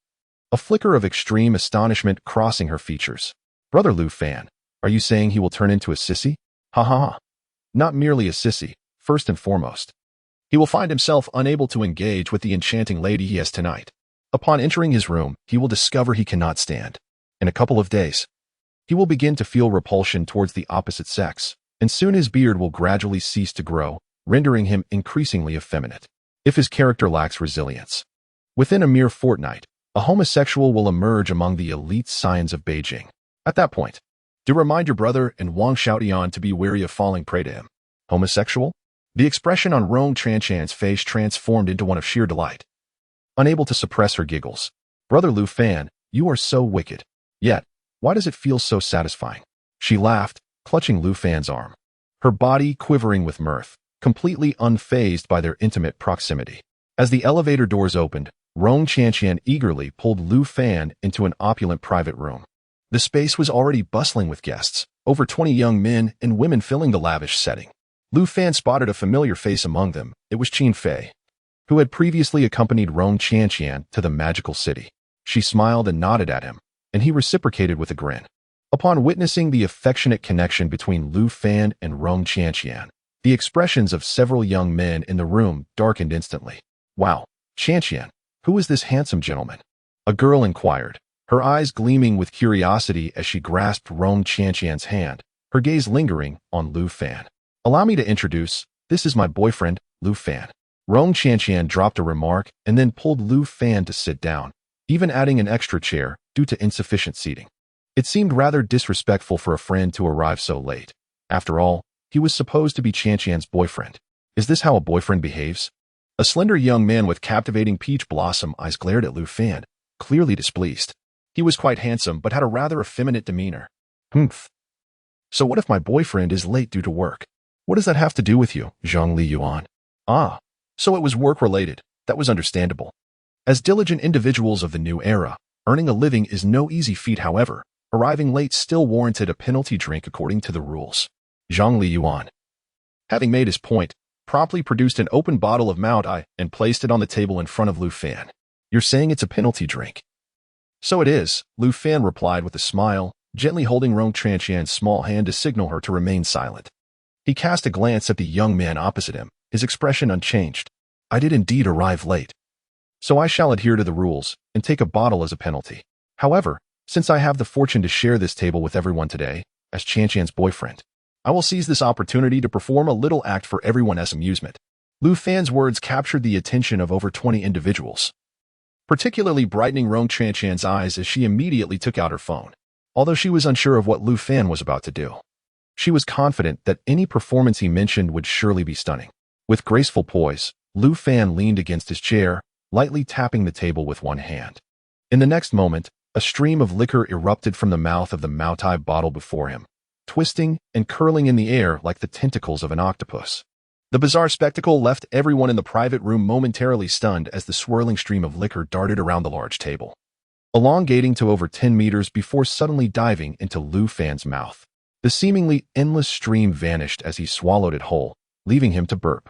a flicker of extreme astonishment crossing her features. Brother Lu Fan, are you saying he will turn into a sissy? Ha ha ha. Not merely a sissy, first and foremost. He will find himself unable to engage with the enchanting lady he has tonight. Upon entering his room, he will discover he cannot stand. In a couple of days, he will begin to feel repulsion towards the opposite sex, and soon his beard will gradually cease to grow, rendering him increasingly effeminate. If his character lacks resilience, within a mere fortnight, a homosexual will emerge among the elite scions of Beijing. At that point, do remind your brother and Wang Xiaotian to be wary of falling prey to him. Homosexual? The expression on Rong Chanqian's face transformed into one of sheer delight. Unable to suppress her giggles. Brother Lu Fan, you are so wicked. Yet, why does it feel so satisfying? She laughed, clutching Lu Fan's arm, her body quivering with mirth, completely unfazed by their intimate proximity. As the elevator doors opened, Rong Chanqian eagerly pulled Lu Fan into an opulent private room. The space was already bustling with guests, over 20 young men and women filling the lavish setting. Lu Fan spotted a familiar face among them. It was Qin Fei, who had previously accompanied Rong Chanqian to the magical city. She smiled and nodded at him, and he reciprocated with a grin. Upon witnessing the affectionate connection between Lu Fan and Rong Chanqian, the expressions of several young men in the room darkened instantly. Wow, Chanqian, who is this handsome gentleman? A girl inquired, her eyes gleaming with curiosity as she grasped Rong Chanqian's hand, her gaze lingering on Lu Fan. Allow me to introduce, this is my boyfriend, Lu Fan. Rong Chanqian dropped a remark and then pulled Lu Fan to sit down, even adding an extra chair due to insufficient seating. It seemed rather disrespectful for a friend to arrive so late. After all, he was supposed to be Chanqian's boyfriend. Is this how a boyfriend behaves? A slender young man with captivating peach blossom eyes glared at Lu Fan, clearly displeased. He was quite handsome but had a rather effeminate demeanor. Humph. So what if my boyfriend is late due to work? What does that have to do with you, Zhang Li Yuan? Ah, so it was work-related. That was understandable. As diligent individuals of the new era, earning a living is no easy feat. However, arriving late still warranted a penalty drink according to the rules. Zhang Li Yuan, having made his point, promptly produced an open bottle of manhwa and placed it on the table in front of Lu Fan. You're saying it's a penalty drink? So it is, Lu Fan replied with a smile, gently holding Rong Chanqian's small hand to signal her to remain silent. He cast a glance at the young man opposite him, his expression unchanged. I did indeed arrive late, so I shall adhere to the rules and take a bottle as a penalty. However, since I have the fortune to share this table with everyone today, as Chanqian's boyfriend, I will seize this opportunity to perform a little act for everyone's amusement. Lu Fan's words captured the attention of over 20 individuals, particularly brightening Rong Chanqian's eyes as she immediately took out her phone. Although she was unsure of what Lu Fan was about to do, she was confident that any performance he mentioned would surely be stunning. With graceful poise, Lu Fan leaned against his chair, lightly tapping the table with one hand. In the next moment, a stream of liquor erupted from the mouth of the manhwa bottle before him, twisting and curling in the air like the tentacles of an octopus. The bizarre spectacle left everyone in the private room momentarily stunned as the swirling stream of liquor darted around the large table, elongating to over 10 meters before suddenly diving into Lu Fan's mouth. The seemingly endless stream vanished as he swallowed it whole, leaving him to burp,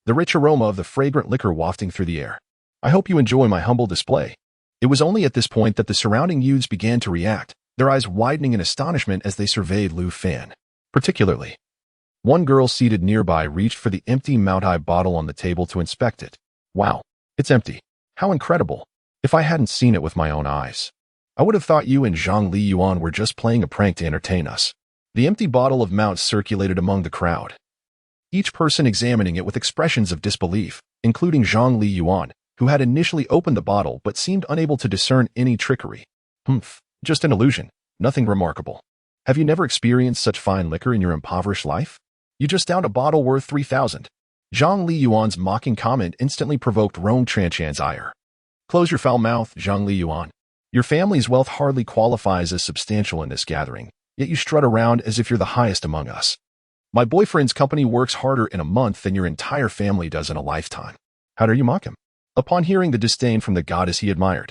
the rich aroma of the fragrant liquor wafting through the air. I hope you enjoy my humble display. It was only at this point that the surrounding youths began to react, their eyes widening in astonishment as they surveyed Lu Fan. Particularly, one girl seated nearby reached for the empty manhwa bottle on the table to inspect it. Wow, it's empty. How incredible. If I hadn't seen it with my own eyes, I would have thought you and Zhang Li Yuan were just playing a prank to entertain us. The empty bottle of manhwa circulated among the crowd, each person examining it with expressions of disbelief, including Zhang Li Yuan, who had initially opened the bottle but seemed unable to discern any trickery. Humph, just an illusion, nothing remarkable. Have you never experienced such fine liquor in your impoverished life? You just downed a bottle worth 3,000. Zhang Li Yuan's mocking comment instantly provoked Rong Chanqian's ire. Close your foul mouth, Zhang Li Yuan. Your family's wealth hardly qualifies as substantial in this gathering, yet you strut around as if you're the highest among us. My boyfriend's company works harder in a month than your entire family does in a lifetime. How dare you mock him? Upon hearing the disdain from the goddess he admired,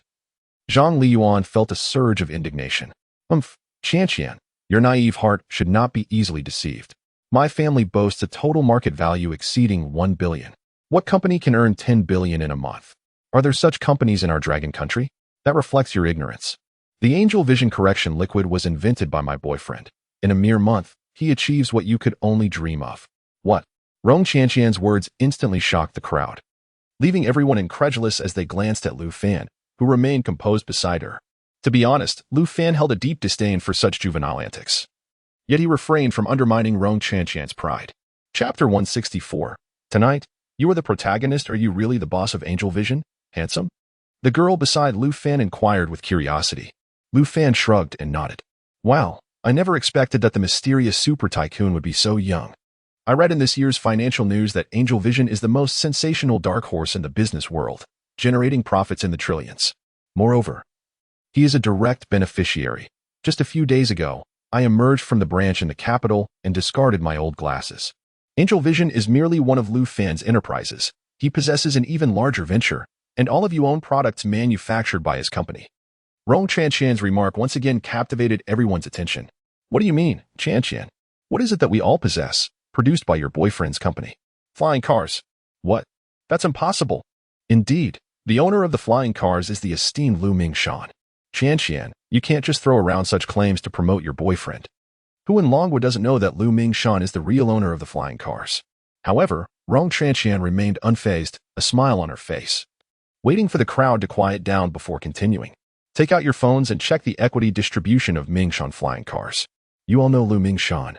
Zhang Liyuan felt a surge of indignation. Qianqian, your naive heart should not be easily deceived. My family boasts a total market value exceeding 1 billion. What company can earn 10 billion in a month? Are there such companies in our dragon country? That reflects your ignorance. The Angel Vision Correction liquid was invented by my boyfriend. In a mere month, he achieves what you could only dream of. What? Rong Qianqian's words instantly shocked the crowd, leaving everyone incredulous as they glanced at Lu Fan, who remained composed beside her. To be honest, Lu Fan held a deep disdain for such juvenile antics. Yet he refrained from undermining Rong Qianqian's pride. Chapter 164. Tonight, you are the protagonist. Are you really the boss of Angel Vision, handsome? The girl beside Lu Fan inquired with curiosity. Lu Fan shrugged and nodded. Wow, I never expected that the mysterious super tycoon would be so young. I read in this year's financial news that Angel Vision is the most sensational dark horse in the business world, generating profits in the trillions. Moreover, he is a direct beneficiary. Just a few days ago, I emerged from the branch in the capital and discarded my old glasses. Angel Vision is merely one of Lu Fan's enterprises. He possesses an even larger venture, and all of you own products manufactured by his company. Rong Qianqian's remark once again captivated everyone's attention. What do you mean, Qianqian? What is it that we all possess, produced by your boyfriend's company? Flying cars. What? That's impossible. Indeed, the owner of the flying cars is the esteemed Lu Mingshan. Qianqian, you can't just throw around such claims to promote your boyfriend. Who in Longwood doesn't know that Lu Mingshan is the real owner of the flying cars? However, Rong Qianqian remained unfazed, a smile on her face, waiting for the crowd to quiet down before continuing. Take out your phones and check the equity distribution of Mingshan flying cars. You all know Lu Mingshan,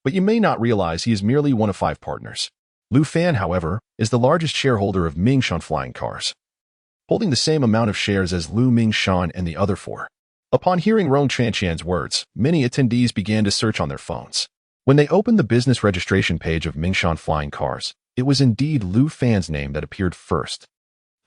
but you may not realize he is merely one of 5 partners. Lu Fan, however, is the largest shareholder of Mingshan flying cars, holding the same amount of shares as Lu Mingshan and the other 4. Upon hearing Rong Qianqian's words, many attendees began to search on their phones. When they opened the business registration page of Mingshan flying cars, it was indeed Lu Fan's name that appeared first.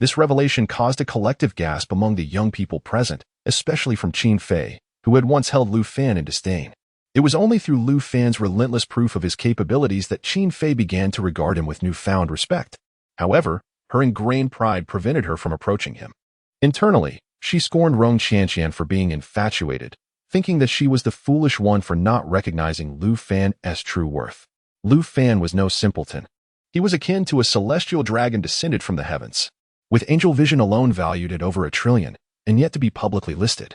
This revelation caused a collective gasp among the young people present, especially from Qin Fei, who had once held Lu Fan in disdain. It was only through Lu Fan's relentless proof of his capabilities that Qin Fei began to regard him with newfound respect. However, her ingrained pride prevented her from approaching him. Internally, she scorned Rong Qianqian for being infatuated, thinking that she was the foolish one for not recognizing Lu Fan's true worth. Lu Fan was no simpleton. He was akin to a celestial dragon descended from the heavens, with Angel Vision alone valued at over 1 trillion, and yet to be publicly listed.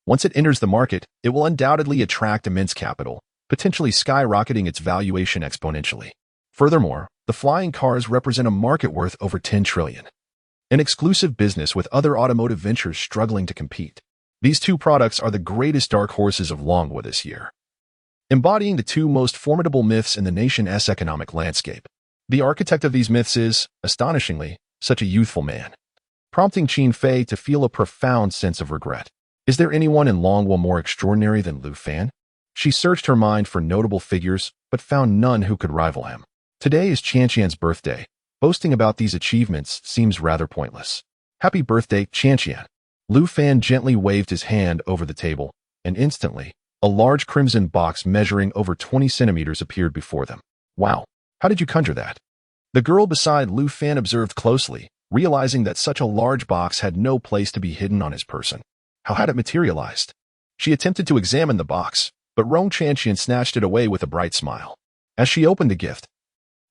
Once it enters the market, it will undoubtedly attract immense capital, potentially skyrocketing its valuation exponentially. Furthermore, the flying cars represent a market worth over 10 trillion. An exclusive business with other automotive ventures struggling to compete. These 2 products are the greatest dark horses of Longwood this year, embodying the 2 most formidable myths in the nation's economic landscape. The architect of these myths is, astonishingly, such a youthful man, prompting Qin Fei to feel a profound sense of regret. Is there anyone in Longwood more extraordinary than Lu Fan? She searched her mind for notable figures, but found none who could rival him. Today is Qianqian's birthday. Boasting about these achievements seems rather pointless. Happy birthday, Qianqian. Lu Fan gently waved his hand over the table, and instantly, a large crimson box measuring over 20 centimeters appeared before them. Wow, how did you conjure that? The girl beside Lu Fan observed closely, realizing that such a large box had no place to be hidden on his person. How had it materialized? She attempted to examine the box, but Rong Qianqian snatched it away with a bright smile. As she opened the gift,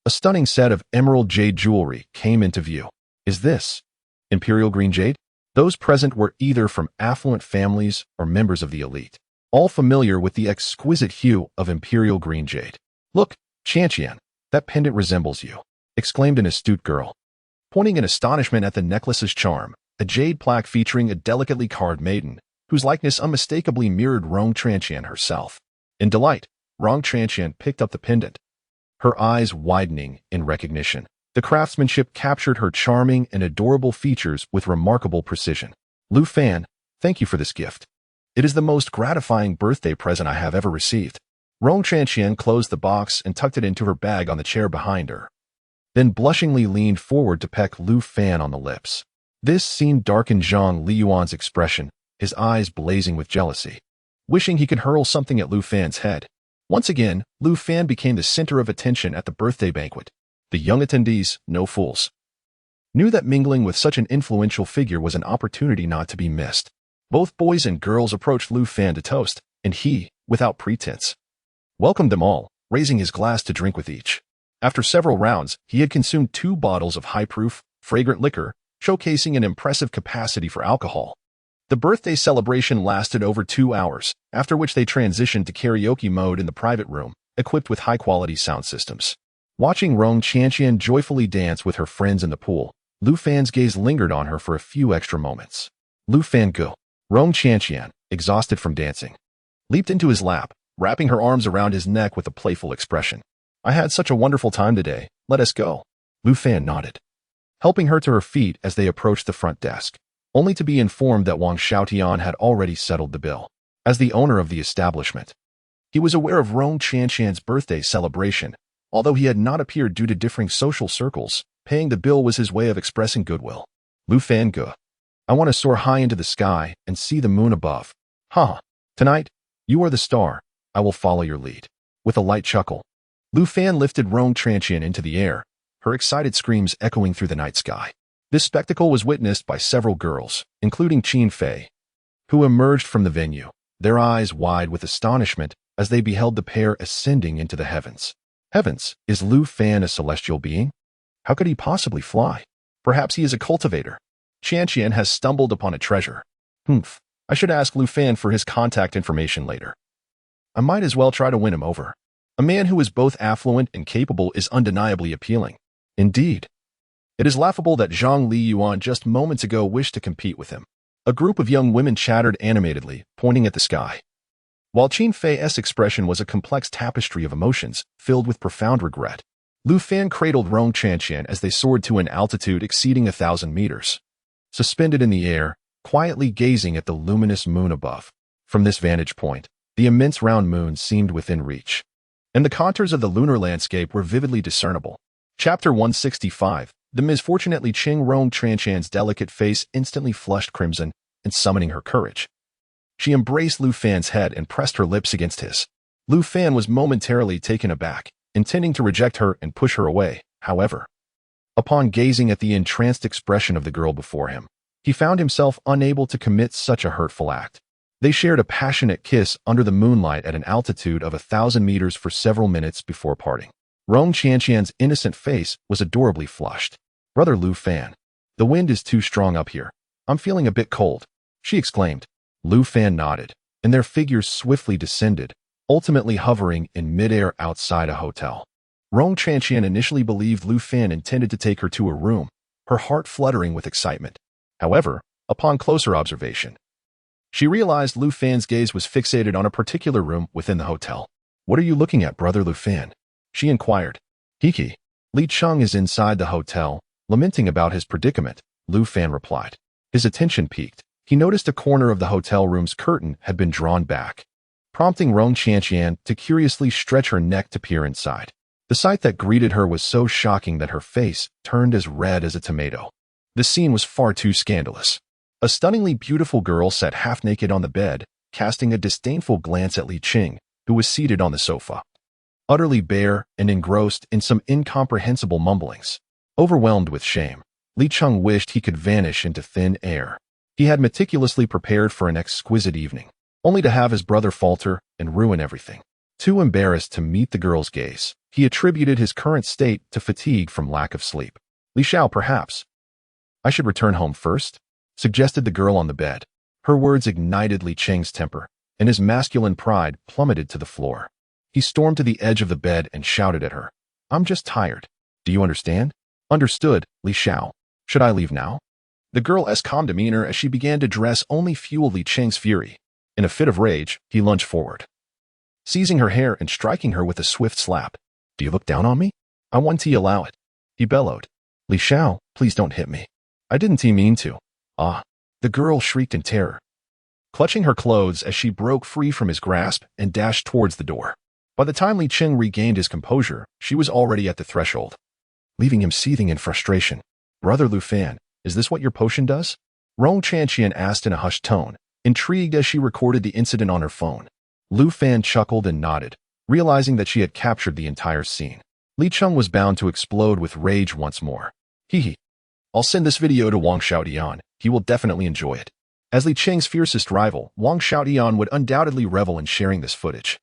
a stunning set of emerald jade jewelry came into view. Is this Imperial Green Jade? Those present were either from affluent families or members of the elite, all familiar with the exquisite hue of Imperial Green Jade. Look, Qianqian, that pendant resembles you, exclaimed an astute girl, pointing in astonishment at the necklace's charm, a jade plaque featuring a delicately carved maiden, whose likeness unmistakably mirrored Rong Qianqian herself. In delight, Rong Qianqian picked up the pendant, her eyes widening in recognition. The craftsmanship captured her charming and adorable features with remarkable precision. Lu Fan, thank you for this gift. It is the most gratifying birthday present I have ever received. Rong Qianqian closed the box and tucked it into her bag on the chair behind her, then blushingly leaned forward to peck Lu Fan on the lips. This scene darkened Zhang Liyuan's expression, his eyes blazing with jealousy, wishing he could hurl something at Lu Fan's head. Once again, Lu Fan became the center of attention at the birthday banquet. The young attendees, no fools, knew that mingling with such an influential figure was an opportunity not to be missed. Both boys and girls approached Lu Fan to toast, and he, without pretense, welcomed them all, raising his glass to drink with each. After several rounds, he had consumed 2 bottles of high-proof, fragrant liquor, showcasing an impressive capacity for alcohol. The birthday celebration lasted over 2 hours, after which they transitioned to karaoke mode in the private room, equipped with high-quality sound systems. Watching Rong Chanqian joyfully dance with her friends in the pool, Lu Fan's gaze lingered on her for a few extra moments. Lu Fan go. Rong Chanqian, exhausted from dancing, leaped into his lap, wrapping her arms around his neck with a playful expression. I had such a wonderful time today. Let us go. Lu Fan nodded, helping her to her feet as they approached the front desk, only to be informed that Wang Xiaotian had already settled the bill. As the owner of the establishment, he was aware of Rong Chanqian's birthday celebration. Although he had not appeared due to differing social circles, paying the bill was his way of expressing goodwill. Lu Fan go. I want to soar high into the sky and see the moon above. Ha! Tonight, you are the star. I will follow your lead. With a light chuckle, Lu Fan lifted Rong Chanqian into the air, her excited screams echoing through the night sky. This spectacle was witnessed by several girls, including Qin Fei, who emerged from the venue, their eyes wide with astonishment as they beheld the pair ascending into the heavens. Heavens, is Lu Fan a celestial being? How could he possibly fly? Perhaps he is a cultivator. Chanqian has stumbled upon a treasure. I should ask Lu Fan for his contact information later. I might as well try to win him over. A man who is both affluent and capable is undeniably appealing. Indeed. It is laughable that Zhang Liyuan just moments ago wished to compete with him. A group of young women chattered animatedly, pointing at the sky. While Qin Fei's expression was a complex tapestry of emotions, filled with profound regret, Lu Fan cradled Rong Chanqian as they soared to an altitude exceeding 1,000 meters. Suspended in the air, quietly gazing at the luminous moon above. From this vantage point, the immense round moon seemed within reach, and the contours of the lunar landscape were vividly discernible. Chapter 165. The misfortunately Qing Rong Chanqian's delicate face instantly flushed crimson, and summoning her courage, she embraced Lu Fan's head and pressed her lips against his. Lu Fan was momentarily taken aback, intending to reject her and push her away. However, upon gazing at the entranced expression of the girl before him, he found himself unable to commit such a hurtful act. They shared a passionate kiss under the moonlight at an altitude of 1,000 meters for several minutes before parting. Rong Chanqian's innocent face was adorably flushed. Brother Lu Fan, the wind is too strong up here. I'm feeling a bit cold, she exclaimed. Lu Fan nodded, and their figures swiftly descended, ultimately hovering in midair outside a hotel. Rong Chanqian initially believed Lu Fan intended to take her to a room, her heart fluttering with excitement. However, upon closer observation, she realized Lu Fan's gaze was fixated on a particular room within the hotel. What are you looking at, Brother Lu Fan? She inquired. Hiki. Li Cheng is inside the hotel, lamenting about his predicament, Lu Fan replied. His attention piqued. He noticed a corner of the hotel room's curtain had been drawn back, prompting Rong Chanqian to curiously stretch her neck to peer inside. The sight that greeted her was so shocking that her face turned as red as a tomato. The scene was far too scandalous. A stunningly beautiful girl sat half-naked on the bed, casting a disdainful glance at Li Qing, who was seated on the sofa, utterly bare and engrossed in some incomprehensible mumblings. Overwhelmed with shame, Li Cheng wished he could vanish into thin air. He had meticulously prepared for an exquisite evening, only to have his brother falter and ruin everything. Too embarrassed to meet the girl's gaze, he attributed his current state to fatigue from lack of sleep. Li Xiao, perhaps. I should return home first, suggested the girl on the bed. Her words ignited Li Cheng's temper, and his masculine pride plummeted to the floor. He stormed to the edge of the bed and shouted at her. I'm just tired. Do you understand? Understood, Li Xiao. Should I leave now? The girl's calm demeanor as she began to dress only fueled Li Cheng's fury. In a fit of rage, he lunged forward, seizing her hair and striking her with a swift slap. Do you look down on me? I want to allow it. He bellowed. Li Xiao, please don't hit me. I didn't mean to. Ah. The girl shrieked in terror, clutching her clothes as she broke free from his grasp and dashed towards the door. By the time Li Cheng regained his composure, she was already at the threshold, leaving him seething in frustration. Brother Lu Fan, Is this what your potion does? Rong Chanqian asked in a hushed tone, intrigued as she recorded the incident on her phone. Lu Fan chuckled and nodded, realizing that she had captured the entire scene. Li Cheng was bound to explode with rage once more. Hee. I'll send this video to Wang Xiaotian. He will definitely enjoy it. As Li Cheng's fiercest rival, Wang Xiaotian would undoubtedly revel in sharing this footage,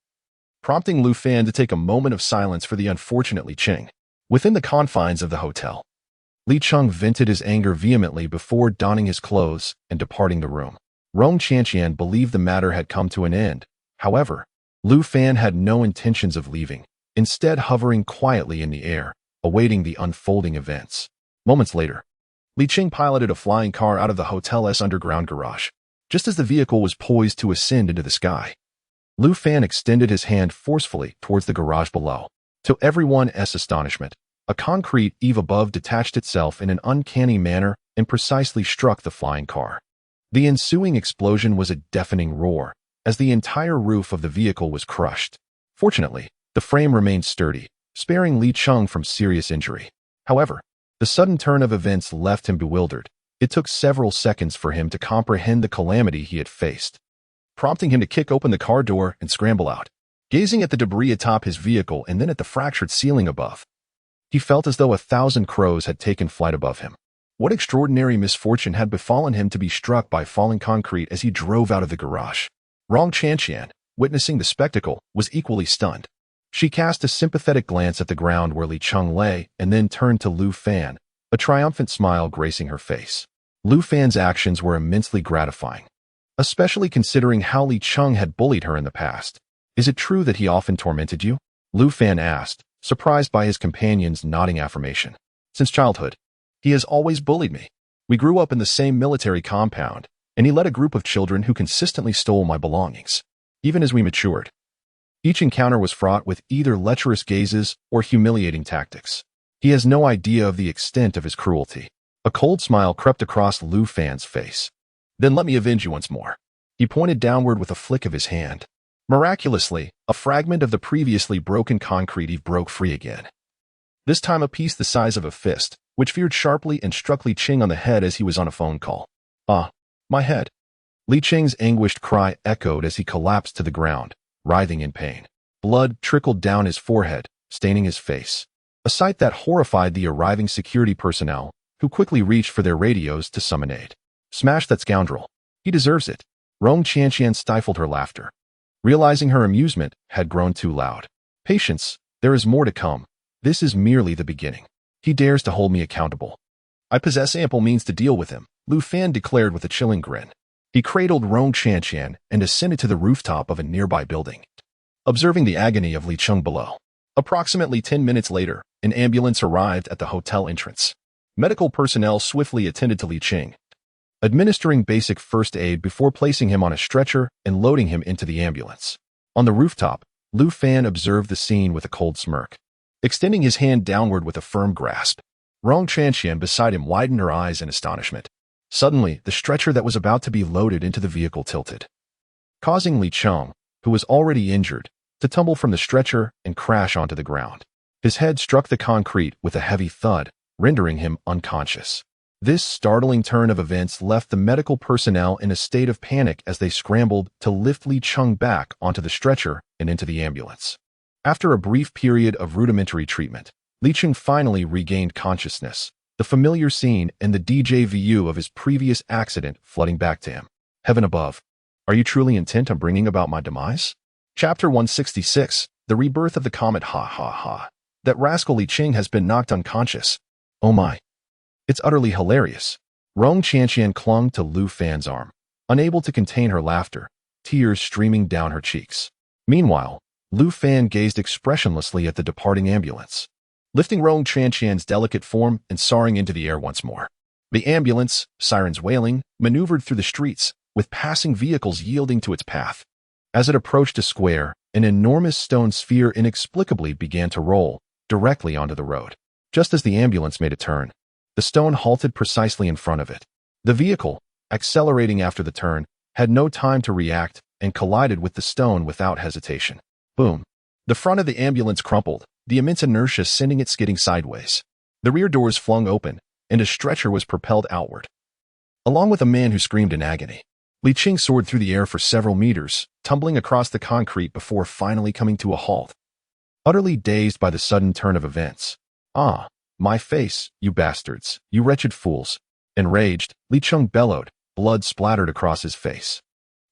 prompting Lu Fan to take a moment of silence for the unfortunate Li Cheng. Within the confines of the hotel, Li Cheng vented his anger vehemently before donning his clothes and departing the room. Rong Chanqian believed the matter had come to an end. However, Lu Fan had no intentions of leaving, instead hovering quietly in the air, awaiting the unfolding events. Moments later, Li Cheng piloted a flying car out of the hotel's underground garage. Just as the vehicle was poised to ascend into the sky, Lu Fan extended his hand forcefully towards the garage below. To everyone's astonishment, a concrete eave above detached itself in an uncanny manner and precisely struck the flying car. The ensuing explosion was a deafening roar, as the entire roof of the vehicle was crushed. Fortunately, the frame remained sturdy, sparing Li Cheng from serious injury. However, the sudden turn of events left him bewildered. It took several seconds for him to comprehend the calamity he had faced, prompting him to kick open the car door and scramble out. Gazing at the debris atop his vehicle and then at the fractured ceiling above, he felt as though 1,000 crows had taken flight above him. What extraordinary misfortune had befallen him to be struck by falling concrete as he drove out of the garage? Rong Chanqian, witnessing the spectacle, was equally stunned. She cast a sympathetic glance at the ground where Li Cheng lay and then turned to Lu Fan, a triumphant smile gracing her face. Lu Fan's actions were immensely gratifying, especially considering how Li Cheng had bullied her in the past. Is it true that he often tormented you? Lu Fan asked, surprised by his companion's nodding affirmation. Since childhood, he has always bullied me. We grew up in the same military compound, and he led a group of children who consistently stole my belongings. Even as we matured, each encounter was fraught with either lecherous gazes or humiliating tactics. He has no idea of the extent of his cruelty. A cold smile crept across Lu Fan's face. Then let me avenge you once more. He pointed downward with a flick of his hand. Miraculously, a fragment of the previously broken concrete eve broke free again. This time a piece the size of a fist, which veered sharply and struck Li Cheng on the head as he was on a phone call. Ah, my head. Li Cheng's anguished cry echoed as he collapsed to the ground, writhing in pain. Blood trickled down his forehead, staining his face, a sight that horrified the arriving security personnel, who quickly reached for their radios to summon aid. Smash that scoundrel. He deserves it. Rong Chanqian stifled her laughter, realizing her amusement had grown too loud. Patience, there is more to come. This is merely the beginning. He dares to hold me accountable. I possess ample means to deal with him, Lu Fan declared with a chilling grin. He cradled Rong Chanqian and ascended to the rooftop of a nearby building, observing the agony of Li Cheng below. Approximately 10 minutes later, an ambulance arrived at the hotel entrance. Medical personnel swiftly attended to Li Cheng, administering basic first aid before placing him on a stretcher and loading him into the ambulance. On the rooftop, Lu Fan observed the scene with a cold smirk, extending his hand downward with a firm grasp. Rong Chanqian beside him widened her eyes in astonishment. Suddenly, the stretcher that was about to be loaded into the vehicle tilted, causing Li Cheng, who was already injured, to tumble from the stretcher and crash onto the ground. His head struck the concrete with a heavy thud, rendering him unconscious. This startling turn of events left the medical personnel in a state of panic as they scrambled to lift Li Cheng back onto the stretcher and into the ambulance. After a brief period of rudimentary treatment, Li Cheng finally regained consciousness, the familiar scene and the DJ view of his previous accident flooding back to him. Heaven above, are you truly intent on bringing about my demise? Chapter 166, The Rebirth of the Comet. Ha ha ha. That rascal Li Cheng has been knocked unconscious. Oh my. It's utterly hilarious. Rong Chanqian clung to Lu Fan's arm, unable to contain her laughter, tears streaming down her cheeks. Meanwhile, Lu Fan gazed expressionlessly at the departing ambulance, lifting Rong Chanqian's delicate form and soaring into the air once more. The ambulance, sirens wailing, maneuvered through the streets, with passing vehicles yielding to its path. As it approached a square, an enormous stone sphere inexplicably began to roll directly onto the road. Just as the ambulance made a turn, the stone halted precisely in front of it. The vehicle, accelerating after the turn, had no time to react and collided with the stone without hesitation. Boom. The front of the ambulance crumpled, the immense inertia sending it skidding sideways. The rear doors flung open, and a stretcher was propelled outward. Along with a man who screamed in agony, Li Qing soared through the air for several meters, tumbling across the concrete before finally coming to a halt. Utterly dazed by the sudden turn of events. "Ah, my face, you bastards, you wretched fools." Enraged, Li Qing bellowed, blood splattered across his face.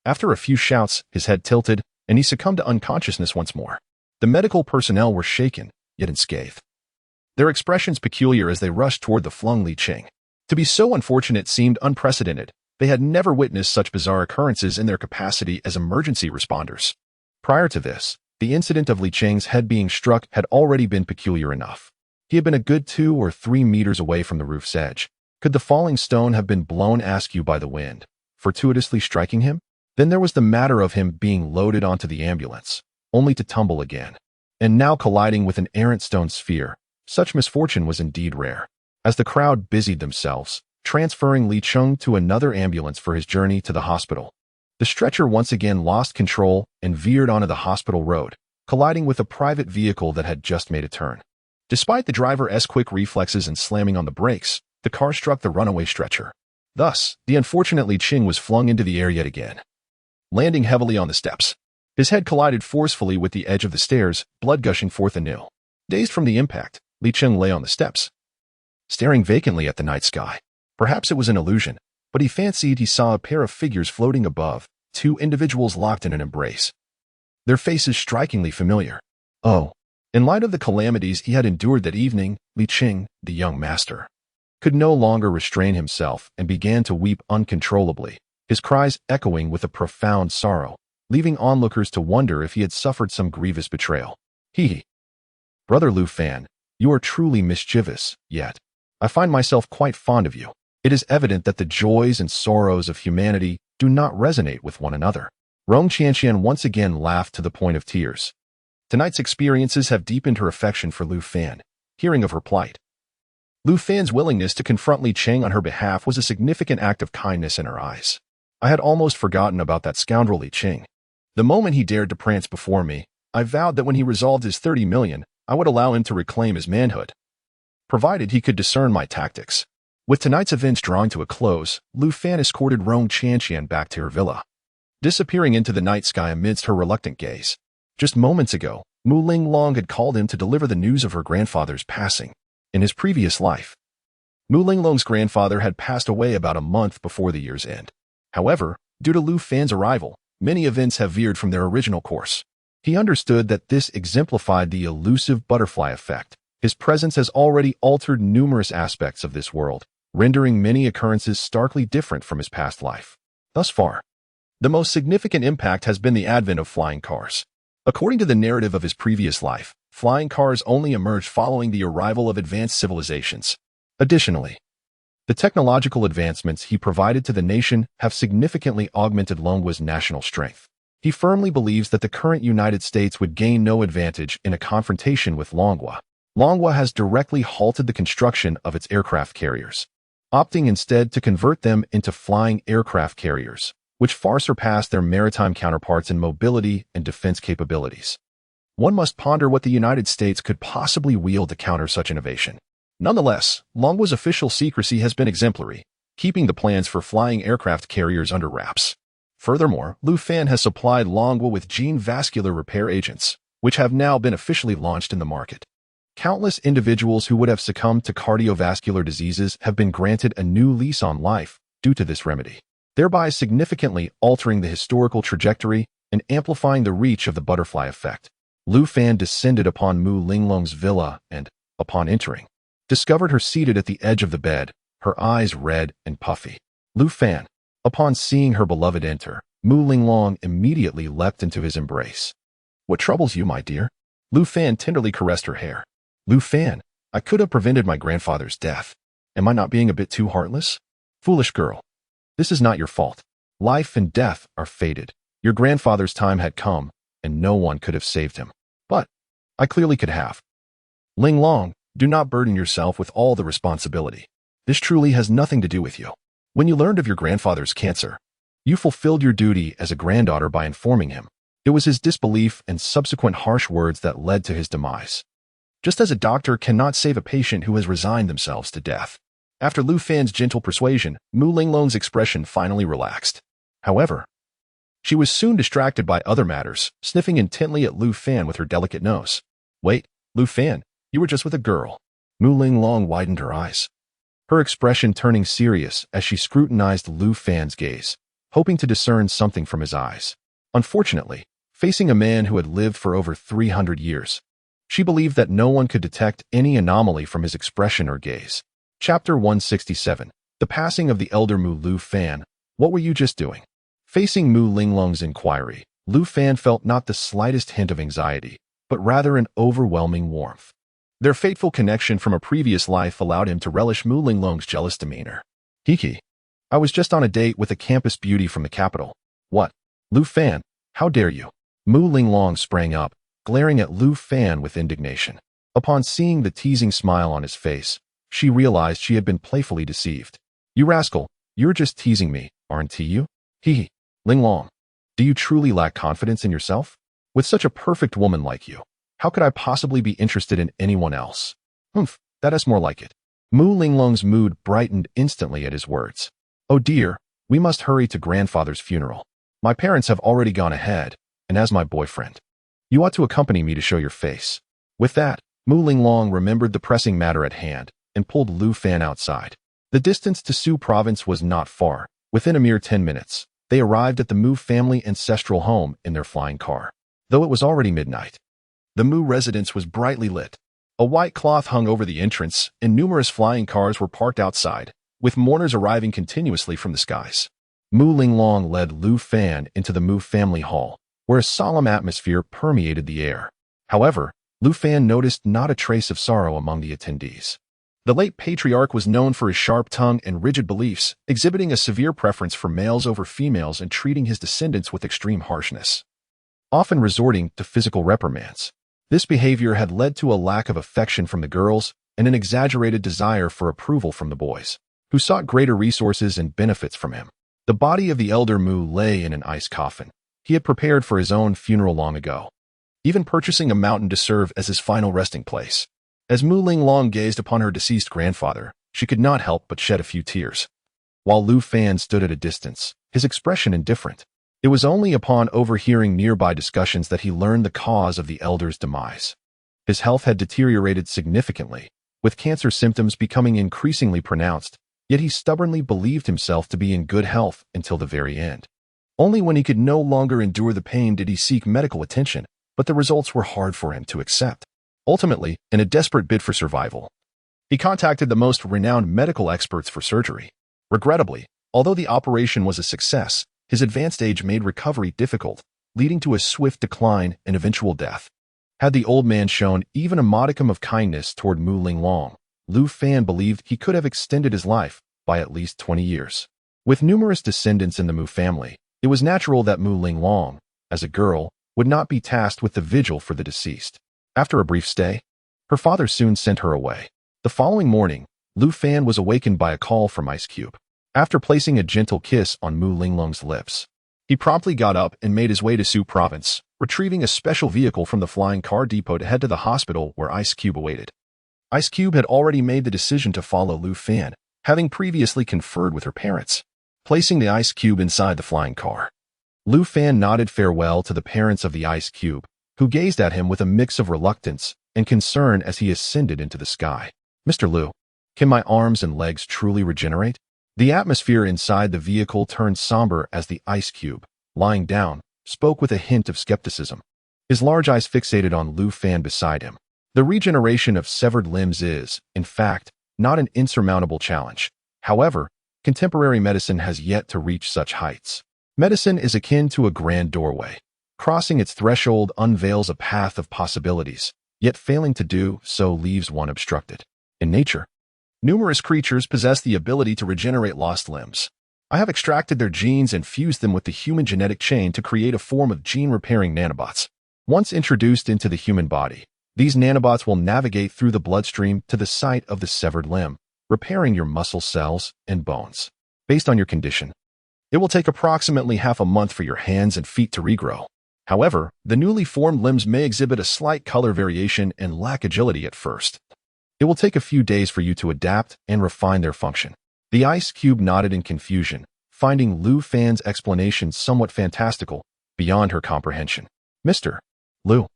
After a few shouts, his head tilted, and he succumbed to unconsciousness once more. The medical personnel were shaken, yet unscathed. Their expressions peculiar as they rushed toward the flung Li Qing. To be so unfortunate seemed unprecedented. They had never witnessed such bizarre occurrences in their capacity as emergency responders. Prior to this, the incident of Li Qing's head being struck had already been peculiar enough. He had been a good 2 or 3 meters away from the roof's edge. Could the falling stone have been blown askew by the wind, fortuitously striking him? Then there was the matter of him being loaded onto the ambulance, only to tumble again, and now colliding with an errant stone sphere. Such misfortune was indeed rare. As the crowd busied themselves, transferring Li Qing to another ambulance for his journey to the hospital, the stretcher once again lost control and veered onto the hospital road, colliding with a private vehicle that had just made a turn. Despite the driver's quick reflexes and slamming on the brakes, the car struck the runaway stretcher. Thus, the unfortunate Li Qing was flung into the air yet again, landing heavily on the steps. His head collided forcefully with the edge of the stairs, blood gushing forth anew. Dazed from the impact, Li Qing lay on the steps, staring vacantly at the night sky. Perhaps it was an illusion, but he fancied he saw a pair of figures floating above, 2 individuals locked in an embrace. Their faces strikingly familiar. Oh, in light of the calamities he had endured that evening, Li Qing, the young master, could no longer restrain himself and began to weep uncontrollably, his cries echoing with a profound sorrow, leaving onlookers to wonder if he had suffered some grievous betrayal. He, Brother Lu Fan, you are truly mischievous, yet I find myself quite fond of you. It is evident that the joys and sorrows of humanity do not resonate with one another. Rong Qianqian once again laughed to the point of tears. Tonight's experiences have deepened her affection for Lu Fan. Hearing of her plight, Lu Fan's willingness to confront Li Qing on her behalf was a significant act of kindness in her eyes. I had almost forgotten about that scoundrel Li Qing. The moment he dared to prance before me, I vowed that when he resolved his 30 million, I would allow him to reclaim his manhood, provided he could discern my tactics. With tonight's events drawing to a close, Lu Fan escorted Rong Qianqian back to her villa, disappearing into the night sky amidst her reluctant gaze. Just moments ago, Mu Linglong had called him to deliver the news of her grandfather's passing. In his previous life, Mu Linglong's grandfather had passed away about a month before the year's end. However, due to Lu Fan's arrival, many events have veered from their original course. He understood that this exemplified the elusive butterfly effect. His presence has already altered numerous aspects of this world, rendering many occurrences starkly different from his past life. Thus far, the most significant impact has been the advent of flying cars. According to the narrative of his previous life, flying cars only emerged following the arrival of advanced civilizations. Additionally, the technological advancements he provided to the nation have significantly augmented Longwa's national strength. He firmly believes that the current United States would gain no advantage in a confrontation with Longwa. Longwa has directly halted the construction of its aircraft carriers, opting instead to convert them into flying aircraft carriers, which far surpass their maritime counterparts in mobility and defense capabilities. One must ponder what the United States could possibly wield to counter such innovation. Nonetheless, Longwa's official secrecy has been exemplary, keeping the plans for flying aircraft carriers under wraps. Furthermore, Lu Fan has supplied Longwa with gene vascular repair agents, which have now been officially launched in the market. Countless individuals who would have succumbed to cardiovascular diseases have been granted a new lease on life due to this remedy, thereby significantly altering the historical trajectory and amplifying the reach of the butterfly effect. Lu Fan descended upon Mu Linglong's villa and, upon entering, discovered her seated at the edge of the bed, her eyes red and puffy. Lu Fan, upon seeing her beloved enter, Mu Linglong immediately leapt into his embrace. "What troubles you, my dear?" Lu Fan tenderly caressed her hair. "Lu Fan, I could have prevented my grandfather's death. Am I not being a bit too heartless? Foolish girl. This is not your fault. Life and death are fated. Your grandfather's time had come, and no one could have saved him. But I clearly could have. Linglong, do not burden yourself with all the responsibility. This truly has nothing to do with you. When you learned of your grandfather's cancer, you fulfilled your duty as a granddaughter by informing him. It was his disbelief and subsequent harsh words that led to his demise. Just as a doctor cannot save a patient who has resigned themselves to death, After Lu Fan's gentle persuasion, Mu Linglong's expression finally relaxed. However, she was soon distracted by other matters, sniffing intently at Lu Fan with her delicate nose. Wait, Lu Fan, you were just with a girl. Mu Linglong widened her eyes, her expression turning serious as she scrutinized Lu Fan's gaze, hoping to discern something from his eyes. Unfortunately, facing a man who had lived for over 300 years, she believed that no one could detect any anomaly from his expression or gaze. Chapter 167. The Passing of the Elder Mu. Lu Fan, what were you just doing? Facing Mu Linglong's inquiry, Lu Fan felt not the slightest hint of anxiety, but rather an overwhelming warmth. Their fateful connection from a previous life allowed him to relish Mu Linglong's jealous demeanor. Kiki, I was just on a date with a campus beauty from the capital. What? Lu Fan, how dare you? Mu Linglong sprang up, glaring at Lu Fan with indignation. Upon seeing the teasing smile on his face, she realized she had been playfully deceived. You rascal, you're just teasing me, aren't you? Hee. Linglong, do you truly lack confidence in yourself? With such a perfect woman like you, how could I possibly be interested in anyone else? Humph, that is more like it. Mu Linglong's mood brightened instantly at his words. Oh dear, we must hurry to grandfather's funeral. My parents have already gone ahead, and as my boyfriend, you ought to accompany me to show your face. With that, Mu Linglong remembered the pressing matter at hand and pulled Lu Fan outside. The distance to Su province was not far. Within a mere 10 minutes, they arrived at the Mu family ancestral home in their flying car. Though it was already midnight, the Mu residence was brightly lit. A white cloth hung over the entrance, and numerous flying cars were parked outside, with mourners arriving continuously from the skies. Mu Linglong led Lu Fan into the Mu family hall, where a solemn atmosphere permeated the air. However, Lu Fan noticed not a trace of sorrow among the attendees. The late patriarch was known for his sharp tongue and rigid beliefs, exhibiting a severe preference for males over females and treating his descendants with extreme harshness, often resorting to physical reprimands. This behavior had led to a lack of affection from the girls and an exaggerated desire for approval from the boys, who sought greater resources and benefits from him. The body of the elder Mu lay in an ice coffin. He had prepared for his own funeral long ago, even purchasing a mountain to serve as his final resting place. As Mu Linglong gazed upon her deceased grandfather, she could not help but shed a few tears. While Lu Fan stood at a distance, his expression indifferent. It was only upon overhearing nearby discussions that he learned the cause of the elder's demise. His health had deteriorated significantly, with cancer symptoms becoming increasingly pronounced, yet he stubbornly believed himself to be in good health until the very end. Only when he could no longer endure the pain did he seek medical attention, but the results were hard for him to accept. Ultimately, in a desperate bid for survival, he contacted the most renowned medical experts for surgery. Regrettably, although the operation was a success, his advanced age made recovery difficult, leading to a swift decline and eventual death. Had the old man shown even a modicum of kindness toward Mu Linglong, Lu Fan believed he could have extended his life by at least 20 years. With numerous descendants in the Mu family, it was natural that Mu Linglong, as a girl, would not be tasked with the vigil for the deceased. After a brief stay, her father soon sent her away. The following morning, Lu Fan was awakened by a call from Ice Cube. After placing a gentle kiss on Mu Linglong's lips, he promptly got up and made his way to Su province, retrieving a special vehicle from the flying car depot to head to the hospital where Ice Cube awaited. Ice Cube had already made the decision to follow Lu Fan, having previously conferred with her parents. Placing the Ice Cube inside the flying car, Lu Fan nodded farewell to the parents of the Ice Cube, who gazed at him with a mix of reluctance and concern as he ascended into the sky. Mr. Lu, can my arms and legs truly regenerate? The atmosphere inside the vehicle turned somber as the Ice Cube, lying down, spoke with a hint of skepticism. His large eyes fixated on Lu Fan beside him. The regeneration of severed limbs is, in fact, not an insurmountable challenge. However, contemporary medicine has yet to reach such heights. Medicine is akin to a grand doorway. Crossing its threshold unveils a path of possibilities, yet failing to do so leaves one obstructed. In nature, numerous creatures possess the ability to regenerate lost limbs. I have extracted their genes and fused them with the human genetic chain to create a form of gene-repairing nanobots. Once introduced into the human body, these nanobots will navigate through the bloodstream to the site of the severed limb, repairing your muscle cells and bones. Based on your condition, it will take approximately half a month for your hands and feet to regrow. However, the newly formed limbs may exhibit a slight color variation and lack agility at first. It will take a few days for you to adapt and refine their function. The ice cube nodded in confusion, finding Lu Fan's explanation somewhat fantastical, beyond her comprehension. Mr. Lu,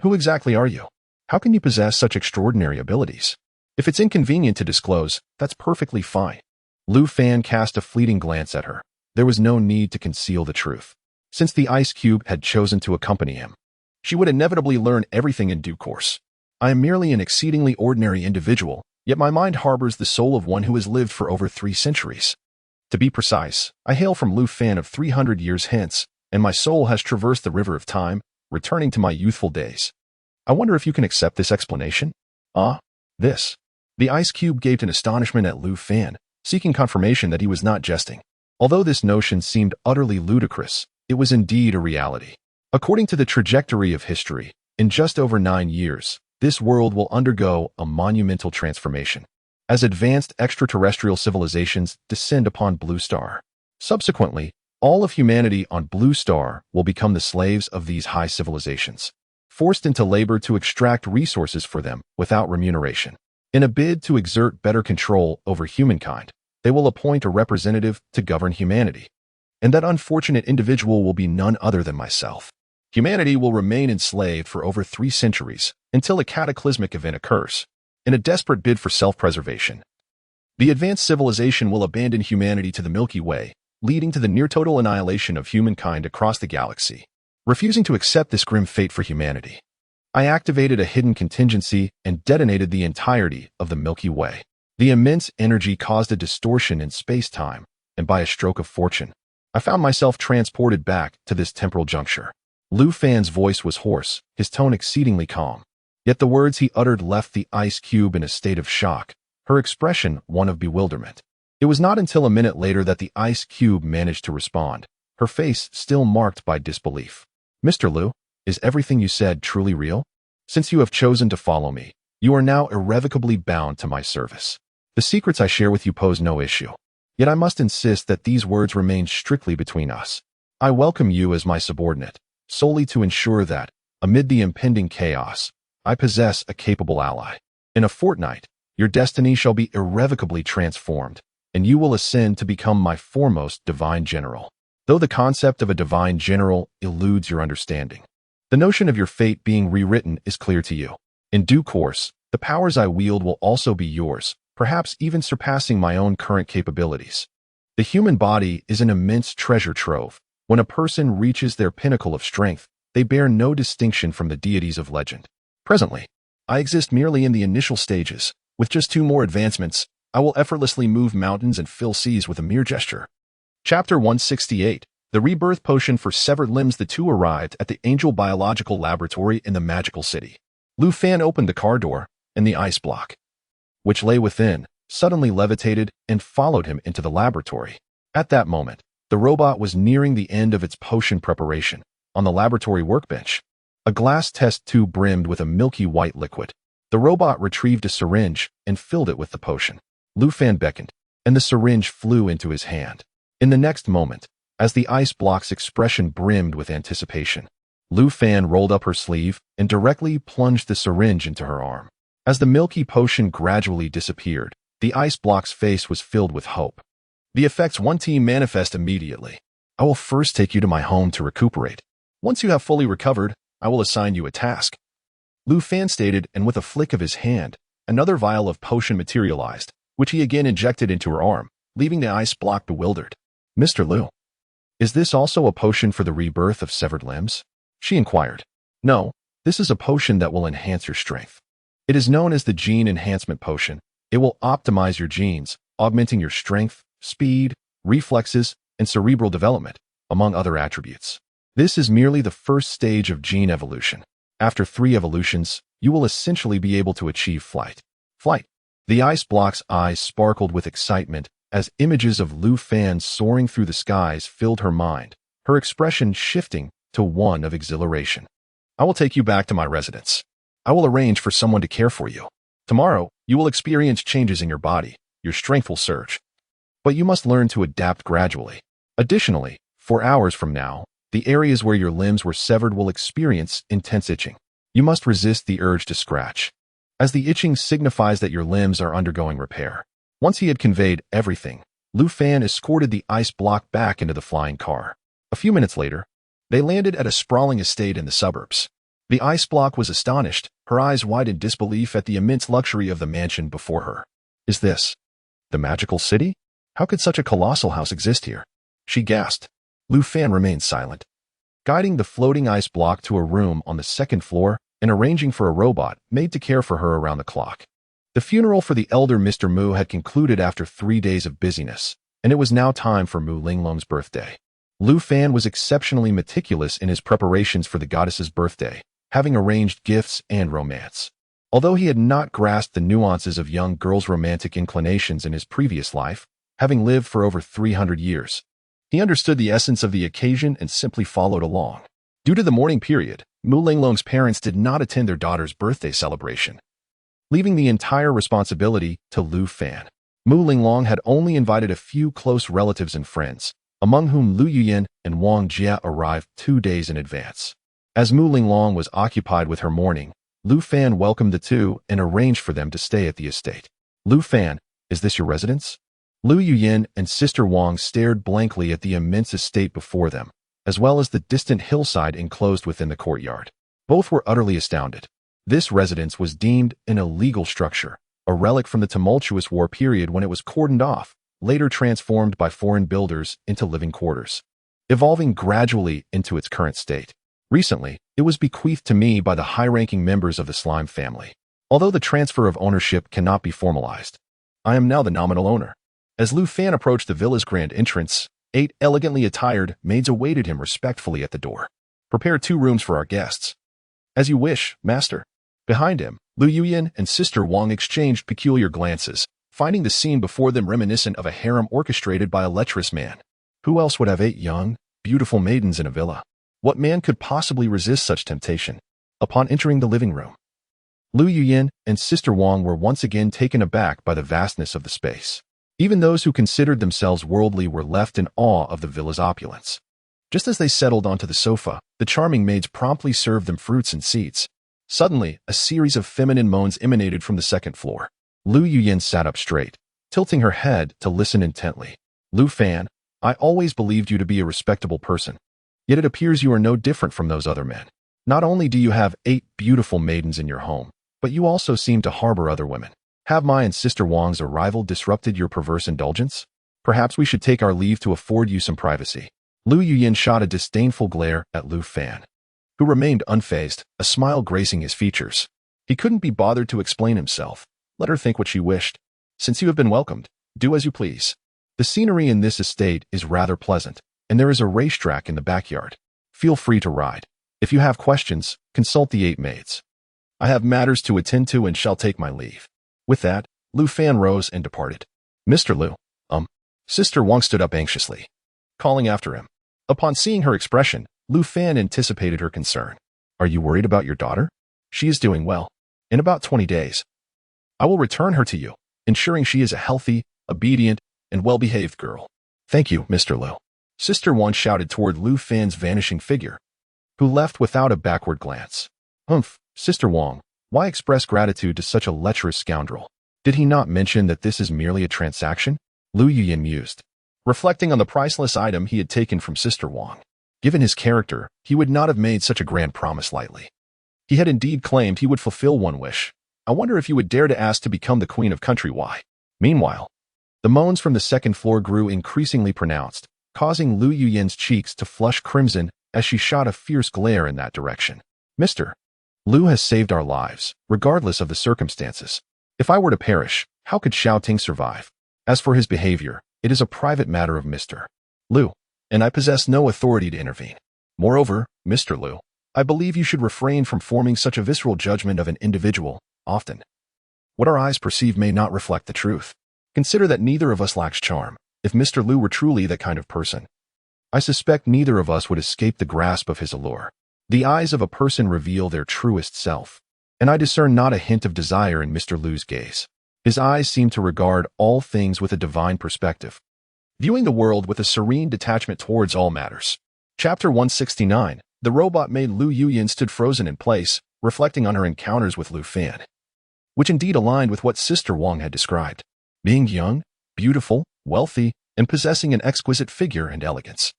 who exactly are you? How can you possess such extraordinary abilities? If it's inconvenient to disclose, that's perfectly fine. Lu Fan cast a fleeting glance at her. There was no need to conceal the truth. Since the ice cube had chosen to accompany him, she would inevitably learn everything in due course. I am merely an exceedingly ordinary individual, yet my mind harbors the soul of one who has lived for over 3 centuries. To be precise, I hail from Lu Fan of 300 years hence, and my soul has traversed the river of time, returning to my youthful days. I wonder if you can accept this explanation? This. The ice cube gaped in astonishment at Lu Fan, seeking confirmation that he was not jesting. Although this notion seemed utterly ludicrous, it was indeed a reality. According to the trajectory of history, in just over 9 years, this world will undergo a monumental transformation, as advanced extraterrestrial civilizations descend upon Blue Star. Subsequently, all of humanity on Blue Star will become the slaves of these high civilizations, forced into labor to extract resources for them without remuneration. In a bid to exert better control over humankind, they will appoint a representative to govern humanity. And that unfortunate individual will be none other than myself. Humanity will remain enslaved for over 3 centuries until a cataclysmic event occurs. In a desperate bid for self-preservation, the advanced civilization will abandon humanity to the Milky Way, leading to the near-total annihilation of humankind across the galaxy. Refusing to accept this grim fate for humanity, I activated a hidden contingency and detonated the entirety of the Milky Way. The immense energy caused a distortion in space-time, and by a stroke of fortune, I found myself transported back to this temporal juncture. Lu Fan's voice was hoarse, his tone exceedingly calm. Yet the words he uttered left the ice cube in a state of shock, her expression one of bewilderment. It was not until a minute later that the ice cube managed to respond, her face still marked by disbelief. Mr. Lu, is everything you said truly real? Since you have chosen to follow me, you are now irrevocably bound to my service. The secrets I share with you pose no issue. Yet I must insist that these words remain strictly between us. I welcome you as my subordinate, solely to ensure that, amid the impending chaos, I possess a capable ally. In a fortnight, your destiny shall be irrevocably transformed, and you will ascend to become my foremost divine general. Though the concept of a divine general eludes your understanding, the notion of your fate being rewritten is clear to you. In due course, the powers I wield will also be yours, perhaps even surpassing my own current capabilities. The human body is an immense treasure trove. When a person reaches their pinnacle of strength, they bear no distinction from the deities of legend. Presently, I exist merely in the initial stages. With just 2 more advancements, I will effortlessly move mountains and fill seas with a mere gesture. Chapter 168, The Rebirth Potion for Severed Limbs. The two arrived at the Angel Biological Laboratory in the Magical City. Lu Fan opened the car door, and the ice block, which lay within, suddenly levitated and followed him into the laboratory. At that moment, the robot was nearing the end of its potion preparation. On the laboratory workbench, a glass test tube brimmed with a milky white liquid. The robot retrieved a syringe and filled it with the potion. Lu Fan beckoned, and the syringe flew into his hand. In the next moment, as the ice block's expression brimmed with anticipation, Lu Fan rolled up her sleeve and directly plunged the syringe into her arm. As the milky potion gradually disappeared, the ice block's face was filled with hope. The effects 1T manifest immediately. I will first take you to my home to recuperate. Once you have fully recovered, I will assign you a task. Lu Fan stated, and with a flick of his hand, another vial of potion materialized, which he again injected into her arm, leaving the ice block bewildered. Mr. Lu, is this also a potion for the rebirth of severed limbs? She inquired. No, this is a potion that will enhance your strength. It is known as the Gene Enhancement Potion. It will optimize your genes, augmenting your strength, speed, reflexes, and cerebral development, among other attributes. This is merely the first stage of gene evolution. After 3 evolutions, you will essentially be able to achieve flight. Flight. The ice block's eyes sparkled with excitement as images of Lu Fan soaring through the skies filled her mind, her expression shifting to one of exhilaration. I will take you back to my residence. I will arrange for someone to care for you. Tomorrow, you will experience changes in your body. Your strength will surge. But you must learn to adapt gradually. Additionally, 4 hours from now, the areas where your limbs were severed will experience intense itching. You must resist the urge to scratch. as the itching signifies that your limbs are undergoing repair. Once he had conveyed everything, Lu Fan escorted the ice block back into the flying car. A few minutes later, they landed at a sprawling estate in the suburbs. The ice block was astonished, her eyes wide in disbelief at the immense luxury of the mansion before her. Is this the magical city? How could such a colossal house exist here? She gasped. Lu Fan remained silent, guiding the floating ice block to a room on the second floor and arranging for a robot made to care for her around the clock. The funeral for the elder Mr. Mu had concluded after 3 days of busyness, and it was now time for Mu Linglong's birthday. Lu Fan was exceptionally meticulous in his preparations for the goddess's birthday, having arranged gifts and romance. Although he had not grasped the nuances of young girls' romantic inclinations in his previous life, having lived for over 300 years, he understood the essence of the occasion and simply followed along. Due to the mourning period, Mu Linglong's parents did not attend their daughter's birthday celebration, leaving the entire responsibility to Lu Fan. Mu Linglong had only invited a few close relatives and friends, among whom Lu Yuyin and Wang Jia arrived 2 days in advance. As Mu Linglong was occupied with her mourning, Lu Fan welcomed the two and arranged for them to stay at the estate. Lu Fan, is this your residence? Lu Yuyin and Sister Wang stared blankly at the immense estate before them, as well as the distant hillside enclosed within the courtyard. Both were utterly astounded. This residence was deemed an illegal structure, a relic from the tumultuous war period when it was cordoned off, later transformed by foreign builders into living quarters, evolving gradually into its current state. Recently, it was bequeathed to me by the high-ranking members of the Slime family. Although the transfer of ownership cannot be formalized, I am now the nominal owner. As Lu Fan approached the villa's grand entrance, 8 elegantly attired maids awaited him respectfully at the door. Prepare 2 rooms for our guests. As you wish, master. Behind him, Lu Yuyin and Sister Wang exchanged peculiar glances, finding the scene before them reminiscent of a harem orchestrated by a lecherous man. Who else would have 8 young, beautiful maidens in a villa? What man could possibly resist such temptation? Upon entering the living room, Lu Yuyin and Sister Wang were once again taken aback by the vastness of the space. Even those who considered themselves worldly were left in awe of the villa's opulence. Just as they settled onto the sofa, the charming maids promptly served them fruits and seeds. Suddenly, a series of feminine moans emanated from the second floor. Lu Yuyin sat up straight, tilting her head to listen intently. Lu Fan, I always believed you to be a respectable person. Yet it appears you are no different from those other men. Not only do you have 8 beautiful maidens in your home, but you also seem to harbor other women. Have my and Sister Wang's arrival disrupted your perverse indulgence? Perhaps we should take our leave to afford you some privacy. Lu Yuyin shot a disdainful glare at Lu Fan, who remained unfazed, a smile gracing his features. He couldn't be bothered to explain himself. Let her think what she wished. Since you have been welcomed, do as you please. The scenery in this estate is rather pleasant, and there is a racetrack in the backyard. Feel free to ride. If you have questions, consult the 8 maids. I have matters to attend to and shall take my leave. With that, Lu Fan rose and departed. Mr. Lu, Sister Wang stood up anxiously, calling after him. Upon seeing her expression, Lu Fan anticipated her concern. Are you worried about your daughter? She is doing well. In about 20 days, I will return her to you, ensuring she is a healthy, obedient, and well-behaved girl. Thank you, Mr. Lu. Sister Wang shouted toward Lu Fan's vanishing figure, who left without a backward glance. Sister Wang, why express gratitude to such a lecherous scoundrel? Did he not mention that this is merely a transaction? Lu Yuyin mused, reflecting on the priceless item he had taken from Sister Wang. Given his character, he would not have made such a grand promise lightly. He had indeed claimed he would fulfill one wish. I wonder if you would dare to ask to become the Queen of Country Y. Meanwhile, the moans from the second floor grew increasingly pronounced, causing Lu Yuyin's cheeks to flush crimson as she shot a fierce glare in that direction. Mr. Lu has saved our lives, regardless of the circumstances. If I were to perish, how could Xiao Ting survive? As for his behavior, it is a private matter of Mr. Lu, and I possess no authority to intervene. Moreover, Mr. Lu, I believe you should refrain from forming such a visceral judgment of an individual. Often, what our eyes perceive may not reflect the truth. Consider that neither of us lacks charm. If Mr. Lu were truly that kind of person, I suspect neither of us would escape the grasp of his allure. The eyes of a person reveal their truest self, and I discern not a hint of desire in Mr. Lu's gaze. His eyes seem to regard all things with a divine perspective, viewing the world with a serene detachment towards all matters. Chapter 169. The robot maid Lu Yuyin stood frozen in place, reflecting on her encounters with Lu Fan. which indeed aligned with what Sister Wang had described. Being young, beautiful, wealthy, and possessing an exquisite figure and elegance.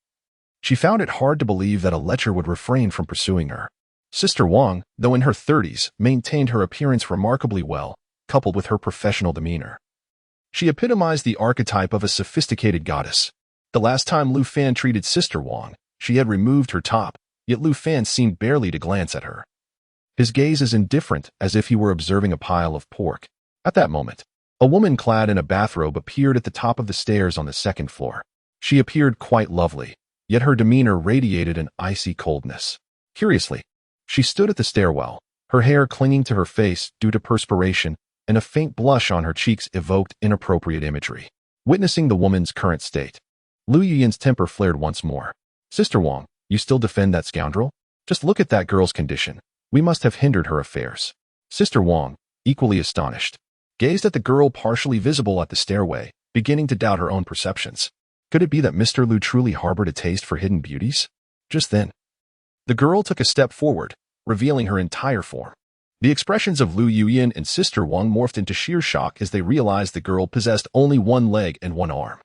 She found it hard to believe that a lecher would refrain from pursuing her. Sister Wang, though in her 30s, maintained her appearance remarkably well, coupled with her professional demeanor. She epitomized the archetype of a sophisticated goddess. The last time Lu Fan treated Sister Wang, she had removed her top, yet Lu Fan seemed barely to glance at her. His gaze as indifferent as if he were observing a pile of pork. At that moment, a woman clad in a bathrobe appeared at the top of the stairs on the second floor. She appeared quite lovely, yet her demeanor radiated an icy coldness. Curiously, she stood at the stairwell, her hair clinging to her face due to perspiration, and a faint blush on her cheeks evoked inappropriate imagery. Witnessing the woman's current state, Lu Yuyan's temper flared once more. Sister Wang, you still defend that scoundrel? Just look at that girl's condition. We must have hindered her affairs. Sister Wang, equally astonished, gazed at the girl partially visible at the stairway, beginning to doubt her own perceptions. Could it be that Mr. Lu truly harbored a taste for hidden beauties? Just then, the girl took a step forward, revealing her entire form. The expressions of Lu Yuyan and Sister Wang morphed into sheer shock as they realized the girl possessed only one leg and one arm.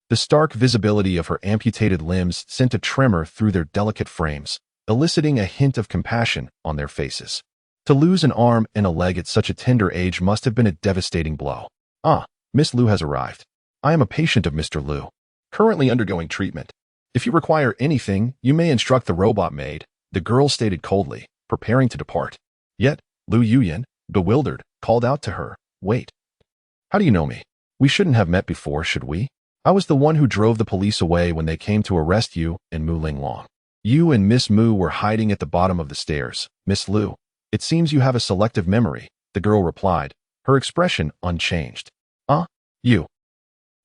The stark visibility of her amputated limbs sent a tremor through their delicate frames, eliciting a hint of compassion on their faces. To lose an arm and a leg at such a tender age must have been a devastating blow. Ah, Miss Lu has arrived. I am a patient of Mr. Lu, currently undergoing treatment. If you require anything, you may instruct the robot maid, the girl stated coldly, preparing to depart. Yet, Lu Yuyan, bewildered, called out to her, wait. How do you know me? We shouldn't have met before, should we? I was the one who drove the police away when they came to arrest you and Mu Linglong. You and Miss Mu were hiding at the bottom of the stairs. Miss Lu, it seems you have a selective memory, the girl replied, her expression unchanged. You.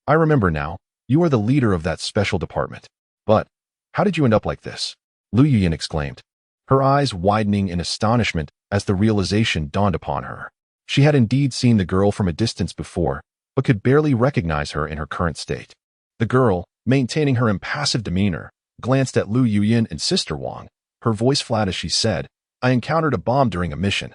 I remember now, you are the leader of that special department. But, how did you end up like this? Lu Yuyan exclaimed, her eyes widening in astonishment as the realization dawned upon her. She had indeed seen the girl from a distance before, but could barely recognize her in her current state. The girl, maintaining her impassive demeanor, glanced at Lu Yuyan and Sister Wang, her voice flat as she said, I encountered a bomb during a mission,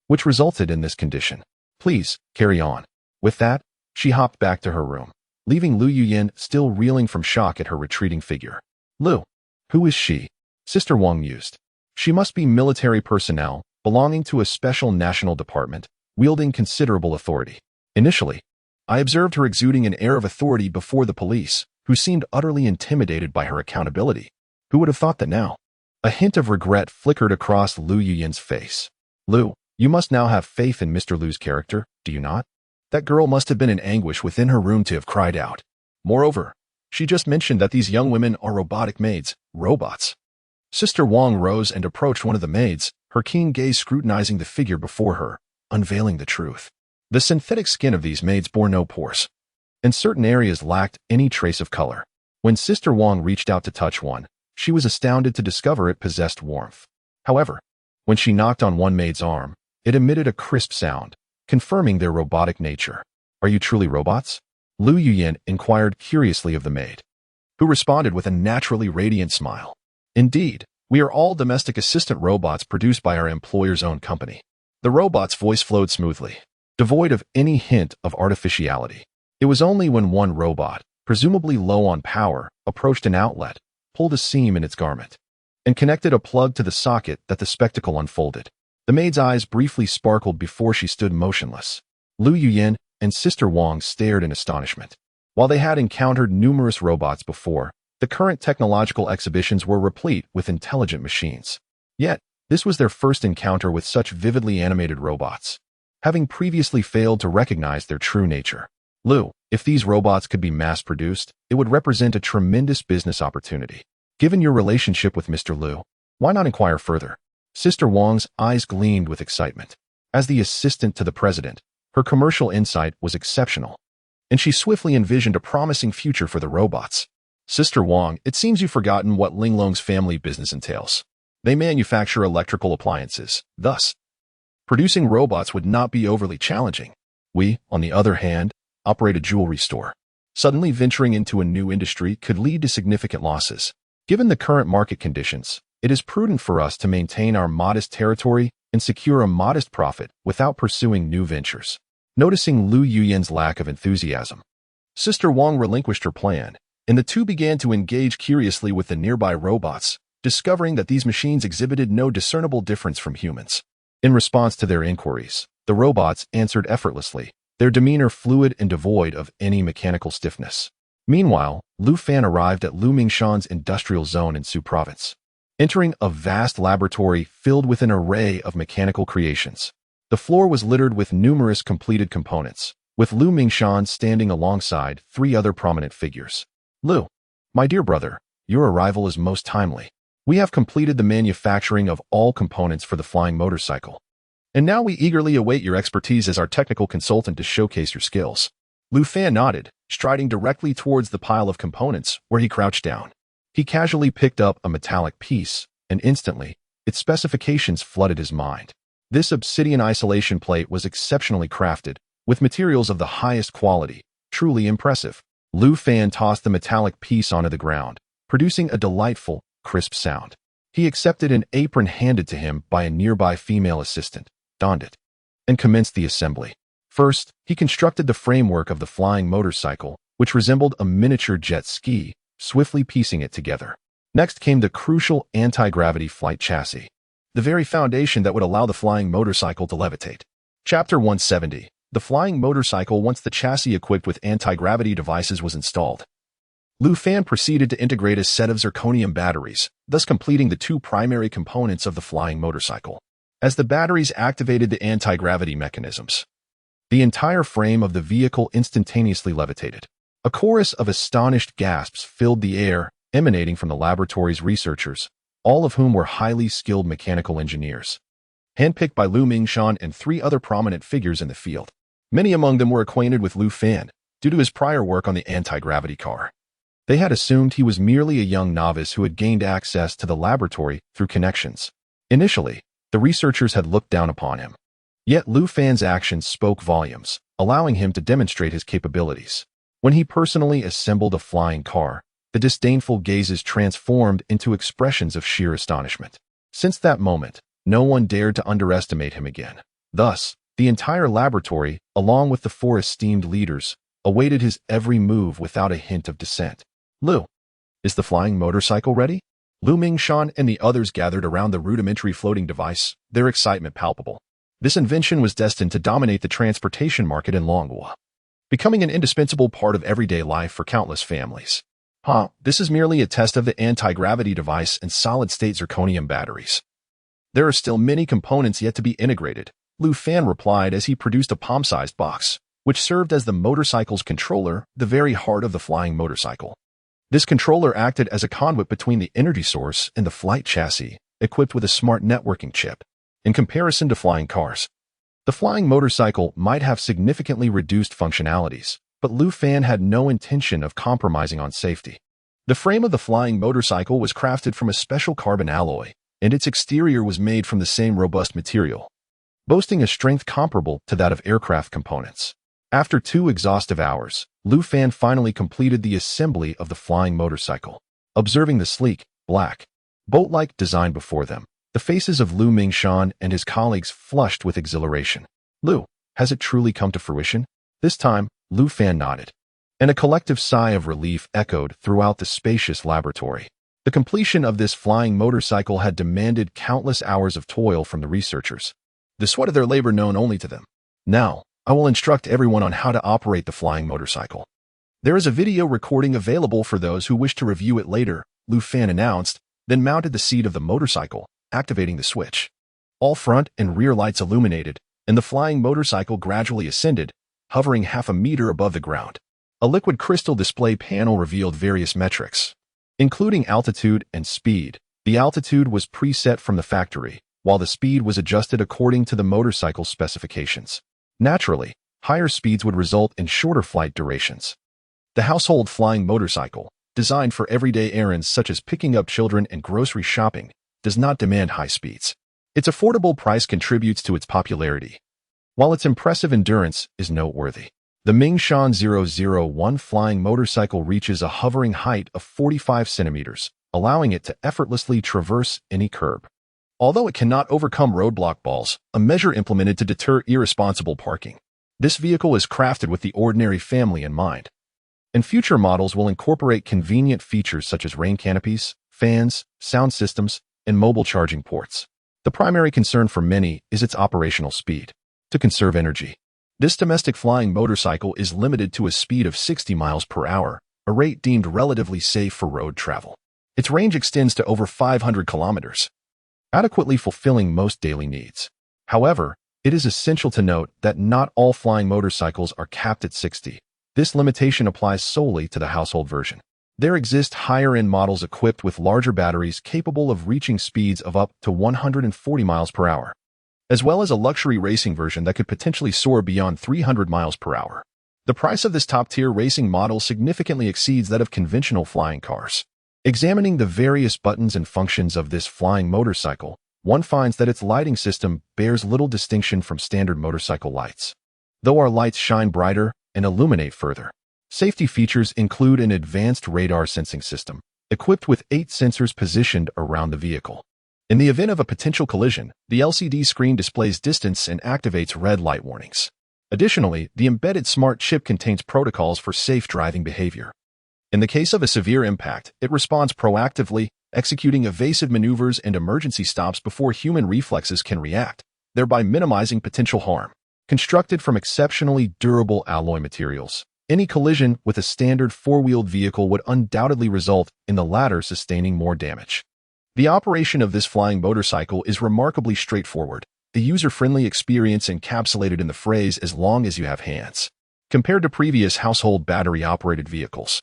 which resulted in this condition. Please, carry on. With that, she hopped back to her room, leaving Lu Yuyan still reeling from shock at her retreating figure. Lu, who is she? Sister Wang mused. She must be military personnel, belonging to a special national department, wielding considerable authority. Initially, I observed her exuding an air of authority before the police, who seemed utterly intimidated by her accountability. Who would have thought that now? A hint of regret flickered across Lu Yuyan's face. Lu, you must now have faith in Mr. Lu's character, do you not? That girl must have been in anguish within her room to have cried out. Moreover, she just mentioned that these young women are robotic maids, robots. Sister Wang rose and approached one of the maids, her keen gaze scrutinizing the figure before her, unveiling the truth. The synthetic skin of these maids bore no pores, and certain areas lacked any trace of color. When Sister Wang reached out to touch one, she was astounded to discover it possessed warmth. However, when she knocked on one maid's arm, it emitted a crisp sound, confirming their robotic nature. Are you truly robots? Lu Yuyan inquired curiously of the maid, who responded with a naturally radiant smile. Indeed, we are all domestic assistant robots produced by our employer's own company. The robot's voice flowed smoothly, devoid of any hint of artificiality. It was only when one robot, presumably low on power, approached an outlet, pulled a seam in its garment, and connected a plug to the socket that the spectacle unfolded. The maid's eyes briefly sparkled before she stood motionless. Lu Yuyan and Sister Wang stared in astonishment. While they had encountered numerous robots before, the current technological exhibitions were replete with intelligent machines. Yet, this was their first encounter with such vividly animated robots, having previously failed to recognize their true nature. Lu, if these robots could be mass-produced, it would represent a tremendous business opportunity. Given your relationship with Mr. Lu, why not inquire further? Sister Wang's eyes gleamed with excitement. As the assistant to the president, her commercial insight was exceptional, and she swiftly envisioned a promising future for the robots. Sister Wang, it seems you've forgotten what Linglong's family business entails. They manufacture electrical appliances. Thus, producing robots would not be overly challenging. We, on the other hand, operate a jewelry store. Suddenly venturing into a new industry could lead to significant losses. Given the current market conditions, it is prudent for us to maintain our modest territory and secure a modest profit without pursuing new ventures. Noticing Lu Yuyan's lack of enthusiasm, Sister Wang relinquished her plan, and the two began to engage curiously with the nearby robots, discovering that these machines exhibited no discernible difference from humans. In response to their inquiries, the robots answered effortlessly, their demeanor fluid and devoid of any mechanical stiffness. Meanwhile, Lu Fan arrived at Lu Mingshan's industrial zone in Su Province, entering a vast laboratory filled with an array of mechanical creations. The floor was littered with numerous completed components, with Lu Mingshan standing alongside 3 other prominent figures. Lu, my dear brother, your arrival is most timely. We have completed the manufacturing of all components for the flying motorcycle, and now we eagerly await your expertise as our technical consultant to showcase your skills. Lu Fan nodded, striding directly towards the pile of components where he crouched down. He casually picked up a metallic piece, and instantly, its specifications flooded his mind. This obsidian isolation plate was exceptionally crafted, with materials of the highest quality, truly impressive. Lu Fan tossed the metallic piece onto the ground, producing a delightful, crisp sound. He accepted an apron handed to him by a nearby female assistant, donned it, and commenced the assembly. First, he constructed the framework of the flying motorcycle, which resembled a miniature jet ski, swiftly piecing it together. Next came the crucial anti-gravity flight chassis, the very foundation that would allow the flying motorcycle to levitate. Chapter 170. The flying motorcycle. Once the chassis equipped with anti-gravity devices was installed, Lu Fan proceeded to integrate a set of zirconium batteries, thus completing the 2 primary components of the flying motorcycle. As the batteries activated the anti-gravity mechanisms, the entire frame of the vehicle instantaneously levitated. A chorus of astonished gasps filled the air, emanating from the laboratory's researchers, all of whom were highly skilled mechanical engineers, handpicked by Lu Mingshan and 3 other prominent figures in the field. Many among them were acquainted with Lu Fan, due to his prior work on the anti-gravity car. They had assumed he was merely a young novice who had gained access to the laboratory through connections. Initially, the researchers had looked down upon him. Yet Lu Fan's actions spoke volumes, allowing him to demonstrate his capabilities. When he personally assembled a flying car, the disdainful gazes transformed into expressions of sheer astonishment. Since that moment, no one dared to underestimate him again. Thus, the entire laboratory, along with the 4 esteemed leaders, awaited his every move without a hint of dissent. Lu, is the flying motorcycle ready? Lu Mingshan and the others gathered around the rudimentary floating device, their excitement palpable. This invention was destined to dominate the transportation market in Longhua, becoming an indispensable part of everyday life for countless families. This is merely a test of the anti-gravity device and solid-state zirconium batteries. There are still many components yet to be integrated, Lu Fan replied as he produced a palm-sized box, which served as the motorcycle's controller, the very heart of the flying motorcycle. This controller acted as a conduit between the energy source and the flight chassis, equipped with a smart networking chip. In comparison to flying cars, the flying motorcycle might have significantly reduced functionalities, but Lu Fan had no intention of compromising on safety. The frame of the flying motorcycle was crafted from a special carbon alloy, and its exterior was made from the same robust material, boasting a strength comparable to that of aircraft components. After 2 exhaustive hours, Lu Fan finally completed the assembly of the flying motorcycle. Observing the sleek, black, boat-like design before them, the faces of Lu Mingshan and his colleagues flushed with exhilaration. Lu, has it truly come to fruition? This time, Lu Fan nodded, and a collective sigh of relief echoed throughout the spacious laboratory. The completion of this flying motorcycle had demanded countless hours of toil from the researchers, the sweat of their labor known only to them. Now, I will instruct everyone on how to operate the flying motorcycle. There is a video recording available for those who wish to review it later, Lu Fan announced, then mounted the seat of the motorcycle, activating the switch. All front and rear lights illuminated, and the flying motorcycle gradually ascended, hovering half a meter above the ground. A liquid crystal display panel revealed various metrics, including altitude and speed. The altitude was preset from the factory, while the speed was adjusted according to the motorcycle's specifications. Naturally, higher speeds would result in shorter flight durations. The household flying motorcycle, designed for everyday errands such as picking up children and grocery shopping, does not demand high speeds. Its affordable price contributes to its popularity, while its impressive endurance is noteworthy. The Mingshan 001 flying motorcycle reaches a hovering height of 45 centimeters, allowing it to effortlessly traverse any curb. Although it cannot overcome roadblock balls, a measure implemented to deter irresponsible parking. This vehicle is crafted with the ordinary family in mind. And future models will incorporate convenient features such as rain canopies, fans, sound systems, and mobile charging ports. The primary concern for many is its operational speed. To conserve energy, this domestic flying motorcycle is limited to a speed of 60 miles per hour, a rate deemed relatively safe for road travel. Its range extends to over 500 kilometers, adequately fulfilling most daily needs. However, it is essential to note that not all flying motorcycles are capped at 60. This limitation applies solely to the household version. There exist higher-end models equipped with larger batteries capable of reaching speeds of up to 140 miles per hour, as well as a luxury racing version that could potentially soar beyond 300 miles per hour. The price of this top-tier racing model significantly exceeds that of conventional flying cars. Examining the various buttons and functions of this flying motorcycle, one finds that its lighting system bears little distinction from standard motorcycle lights, though our lights shine brighter and illuminate further. Safety features include an advanced radar sensing system, equipped with 8 sensors positioned around the vehicle. In the event of a potential collision, the LCD screen displays distance and activates red light warnings. Additionally, the embedded smart chip contains protocols for safe driving behavior. In the case of a severe impact, it responds proactively, executing evasive maneuvers and emergency stops before human reflexes can react, thereby minimizing potential harm. Constructed from exceptionally durable alloy materials, any collision with a standard four-wheeled vehicle would undoubtedly result in the latter sustaining more damage. The operation of this flying motorcycle is remarkably straightforward, a user-friendly experience encapsulated in the phrase "as long as you have hands." Compared to previous household battery-operated vehicles,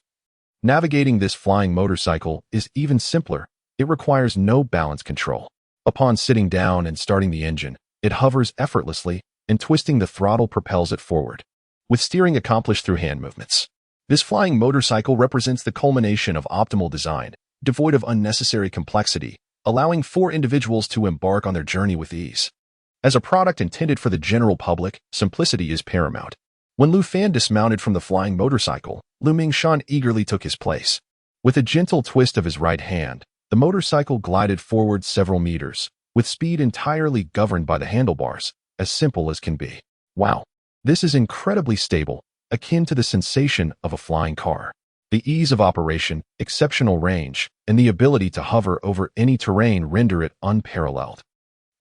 navigating this flying motorcycle is even simpler. It requires no balance control. Upon sitting down and starting the engine, it hovers effortlessly, and twisting the throttle propels it forward, with steering accomplished through hand movements. This flying motorcycle represents the culmination of optimal design, devoid of unnecessary complexity, allowing 4 individuals to embark on their journey with ease. As a product intended for the general public, simplicity is paramount. When Lu Fan dismounted from the flying motorcycle, Lu Mingshan eagerly took his place. With a gentle twist of his right hand, the motorcycle glided forward several meters, with speed entirely governed by the handlebars, as simple as can be. Wow, this is incredibly stable, akin to the sensation of a flying car. The ease of operation, exceptional range, and the ability to hover over any terrain render it unparalleled.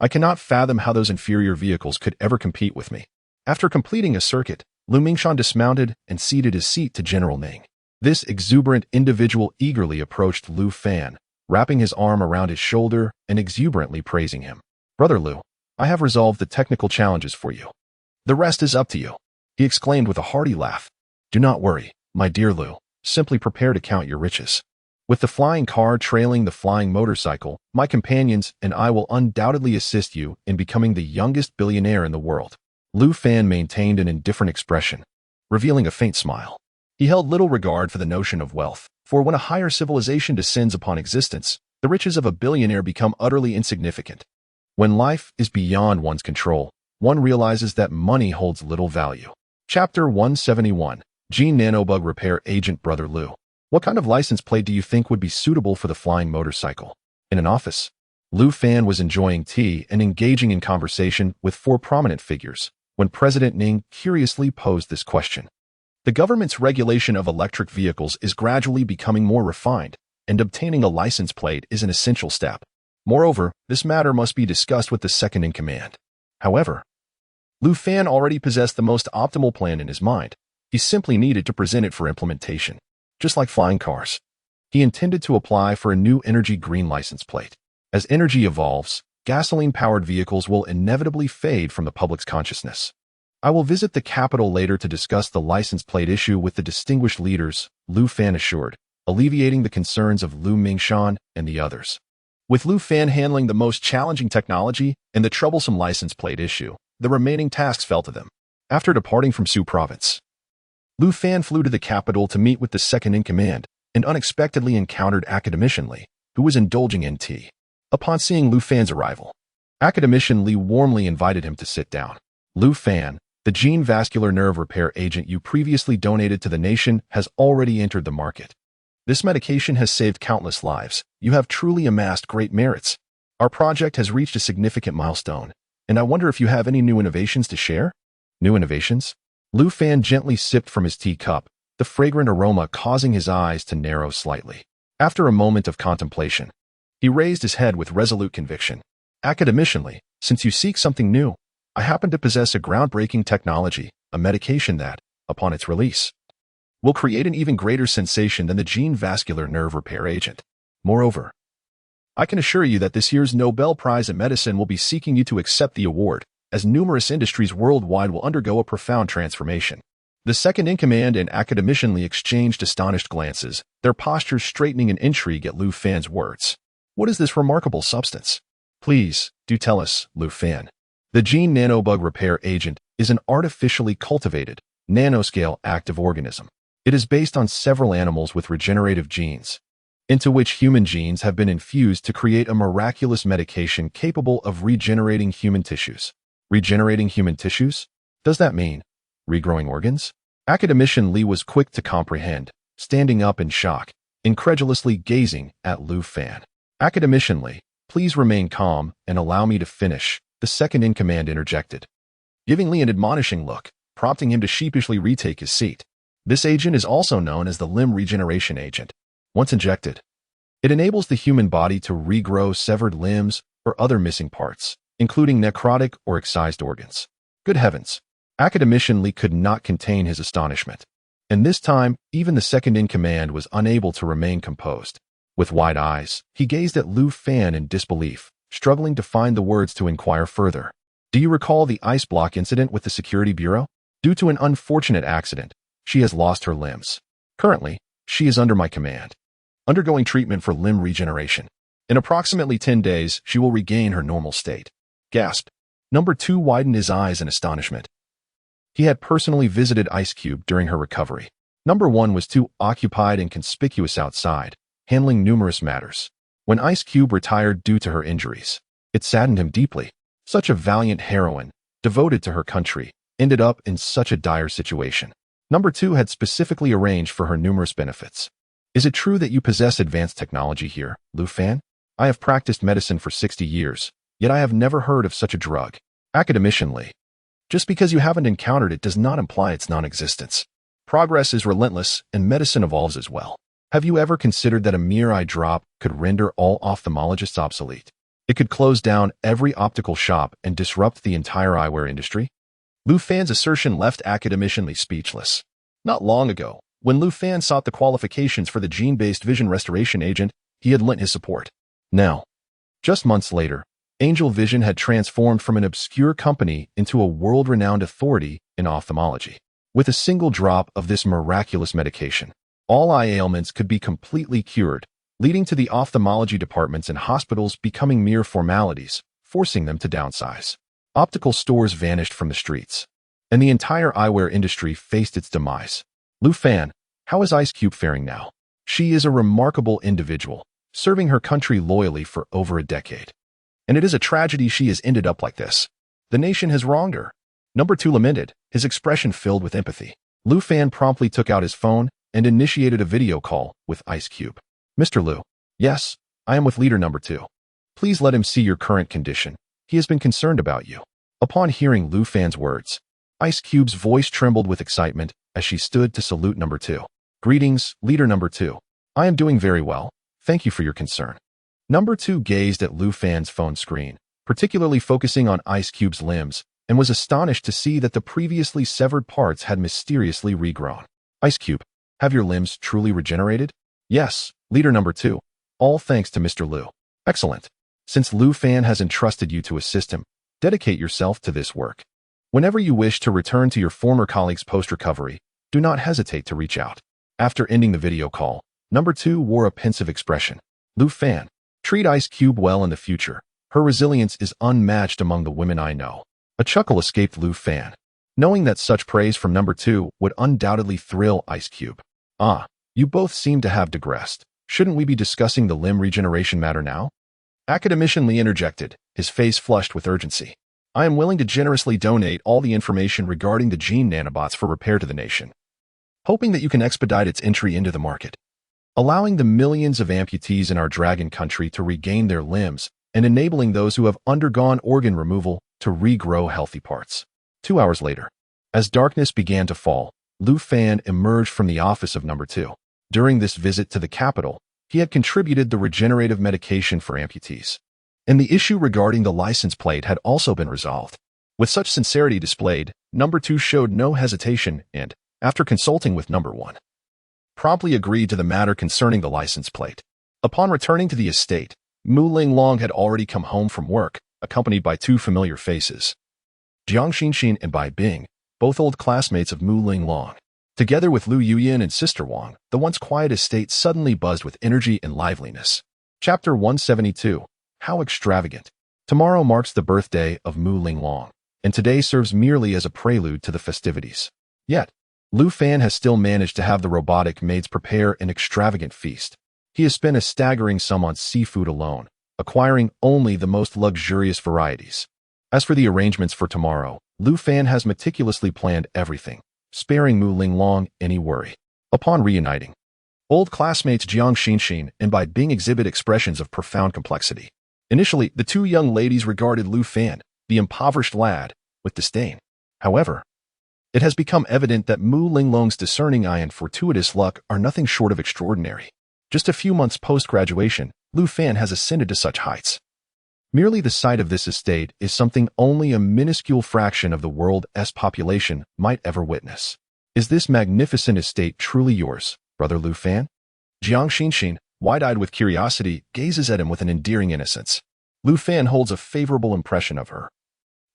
I cannot fathom how those inferior vehicles could ever compete with me. After completing a circuit, Lu Mingshan dismounted and ceded his seat to General Ning. This exuberant individual eagerly approached Lu Fan, wrapping his arm around his shoulder and exuberantly praising him. "Brother Lu, I have resolved the technical challenges for you. The rest is up to you," he exclaimed with a hearty laugh. "Do not worry, my dear Lu. Simply prepare to count your riches. With the flying car trailing the flying motorcycle, my companions and I will undoubtedly assist you in becoming the youngest billionaire in the world." Lu Fan maintained an indifferent expression, revealing a faint smile. He held little regard for the notion of wealth, for when a higher civilization descends upon existence, the riches of a billionaire become utterly insignificant. When life is beyond one's control, one realizes that money holds little value. Chapter 171. Gene Nanobug Repair Agent Brother Lu. What kind of license plate do you think would be suitable for the flying motorcycle? In an office, Lu Fan was enjoying tea and engaging in conversation with 4 prominent figures when President Ning curiously posed this question. The government's regulation of electric vehicles is gradually becoming more refined, and obtaining a license plate is an essential step. Moreover, this matter must be discussed with the second-in-command. However, Lu Fan already possessed the most optimal plan in his mind. He simply needed to present it for implementation. Just like flying cars, he intended to apply for a new energy green license plate. As energy evolves, gasoline-powered vehicles will inevitably fade from the public's consciousness. "I will visit the capital later to discuss the license plate issue with the distinguished leaders," Lu Fan assured, alleviating the concerns of Lu Mingshan and the others. With Lu Fan handling the most challenging technology and the troublesome license plate issue, the remaining tasks fell to them. After departing from Su Province, Lu Fan flew to the capital to meet with the second-in-command and unexpectedly encountered Academician Li, who was indulging in tea. Upon seeing Lu Fan's arrival, Academician Li warmly invited him to sit down. "Lu Fan, the gene vascular nerve repair agent you previously donated to the nation has already entered the market. This medication has saved countless lives. You have truly amassed great merits. Our project has reached a significant milestone, and I wonder if you have any new innovations to share? New innovations? Lu Fan gently sipped from his teacup, the fragrant aroma causing his eyes to narrow slightly. After a moment of contemplation, he raised his head with resolute conviction. Academicianly, since you seek something new, I happen to possess a groundbreaking technology, a medication that, upon its release, will create an even greater sensation than the gene vascular nerve repair agent. Moreover, I can assure you that this year's Nobel Prize in Medicine will be seeking you to accept the award, as numerous industries worldwide will undergo a profound transformation. The second-in-command and academicianly exchanged astonished glances, their postures straightening in intrigue at Lu Fan's words. What is this remarkable substance? Please, do tell us, Lu Fan. The gene nanobug repair agent is an artificially cultivated, nanoscale active organism. It is based on several animals with regenerative genes, into which human genes have been infused to create a miraculous medication capable of regenerating human tissues. Regenerating human tissues? Does that mean regrowing organs? Academician Li was quick to comprehend, standing up in shock, incredulously gazing at Lu Fan. Academician Li, please remain calm and allow me to finish, the second-in-command interjected, giving Li an admonishing look, prompting him to sheepishly retake his seat. This agent is also known as the limb regeneration agent. Once injected, it enables the human body to regrow severed limbs or other missing parts, including necrotic or excised organs. Good heavens! Academician Li could not contain his astonishment. And this time, even the second-in-command was unable to remain composed. With wide eyes, he gazed at Lu Fan in disbelief, struggling to find the words to inquire further. Do you recall the ice block incident with the Security Bureau? Due to an unfortunate accident, she has lost her limbs. Currently, she is under my command, undergoing treatment for limb regeneration. In approximately 10 days, she will regain her normal state. Gasp. Number 2 widened his eyes in astonishment. He had personally visited Ice Cube during her recovery. Number 1 was too occupied and conspicuous outside, handling numerous matters. When Ice Cube retired due to her injuries, it saddened him deeply. Such a valiant heroine, devoted to her country, ended up in such a dire situation. Number 2 had specifically arranged for her numerous benefits. Is it true that you possess advanced technology here, Lu Fan? I have practiced medicine for 60 years, yet I have never heard of such a drug. Academician Li. Just because you haven't encountered it does not imply its non-existence. Progress is relentless, and medicine evolves as well. Have you ever considered that a mere eye drop could render all ophthalmologists obsolete? It could close down every optical shop and disrupt the entire eyewear industry? Lu Fan's assertion left Academician Li speechless. Not long ago, when Lu Fan sought the qualifications for the gene-based vision restoration agent, he had lent his support. Now, just months later, Angel Vision had transformed from an obscure company into a world-renowned authority in ophthalmology. With a single drop of this miraculous medication, all eye ailments could be completely cured, leading to the ophthalmology departments and hospitals becoming mere formalities, forcing them to downsize. Optical stores vanished from the streets, and the entire eyewear industry faced its demise. Lu Fan, how is Ice Cube faring now? She is a remarkable individual, serving her country loyally for over a decade. And it is a tragedy she has ended up like this. The nation has wronged her. Number 2 lamented, his expression filled with empathy. Lu Fan promptly took out his phone and initiated a video call with Ice Cube. Mr. Lu. Yes, I am with leader number 2. Please let him see your current condition. He has been concerned about you. Upon hearing Lu Fan's words, Ice Cube's voice trembled with excitement as she stood to salute number 2. Greetings, leader number 2. I am doing very well. Thank you for your concern. Number 2 gazed at Lu Fan's phone screen, particularly focusing on Ice Cube's limbs, and was astonished to see that the previously severed parts had mysteriously regrown. Ice Cube, have your limbs truly regenerated? Yes, leader number 2. All thanks to Mr. Lu. Excellent. Since Lu Fan has entrusted you to assist him, dedicate yourself to this work. Whenever you wish to return to your former colleagues post-recovery, do not hesitate to reach out. After ending the video call, number 2 wore a pensive expression. Lu Fan, treat Ice Cube well in the future. Her resilience is unmatched among the women I know. A chuckle escaped Lu Fan, knowing that such praise from number 2 would undoubtedly thrill Ice Cube. Ah, you both seem to have digressed. Shouldn't we be discussing the limb regeneration matter now? Academician Li interjected, his face flushed with urgency. I am willing to generously donate all the information regarding the gene nanobots for repair to the nation, hoping that you can expedite its entry into the market. Allowing the millions of amputees in our dragon country to regain their limbs and enabling those who have undergone organ removal to regrow healthy parts. 2 hours later, as darkness began to fall, Lu Fan emerged from the office of number 2. During this visit to the capital, he had contributed the regenerative medication for amputees, and the issue regarding the license plate had also been resolved. With such sincerity displayed, number 2 showed no hesitation and, after consulting with number 1, promptly agreed to the matter concerning the license plate. Upon returning to the estate, Mu Linglong had already come home from work, accompanied by 2 familiar faces, Jiang Xinxin and Bai Bing, both old classmates of Mu Linglong. Together with Lu Yuyin and Sister Wang, the once quiet estate suddenly buzzed with energy and liveliness. Chapter 172. How extravagant. Tomorrow marks the birthday of Mu Linglong, and today serves merely as a prelude to the festivities. Yet, Lu Fan has still managed to have the robotic maids prepare an extravagant feast. He has spent a staggering sum on seafood alone, acquiring only the most luxurious varieties. As for the arrangements for tomorrow, Lu Fan has meticulously planned everything, sparing Mu Linglong any worry. Upon reuniting, old classmates Jiang Xinxin and Bai Bing exhibit expressions of profound complexity. Initially, the 2 young ladies regarded Lu Fan, the impoverished lad, with disdain. However, it has become evident that Mu Linglong's discerning eye and fortuitous luck are nothing short of extraordinary. Just a few months post-graduation, Lu Fan has ascended to such heights. Merely the sight of this estate is something only a minuscule fraction of the world's population might ever witness. Is this magnificent estate truly yours, Brother Lu Fan? Jiang Xinxin, wide-eyed with curiosity, gazes at him with an endearing innocence. Lu Fan holds a favorable impression of her.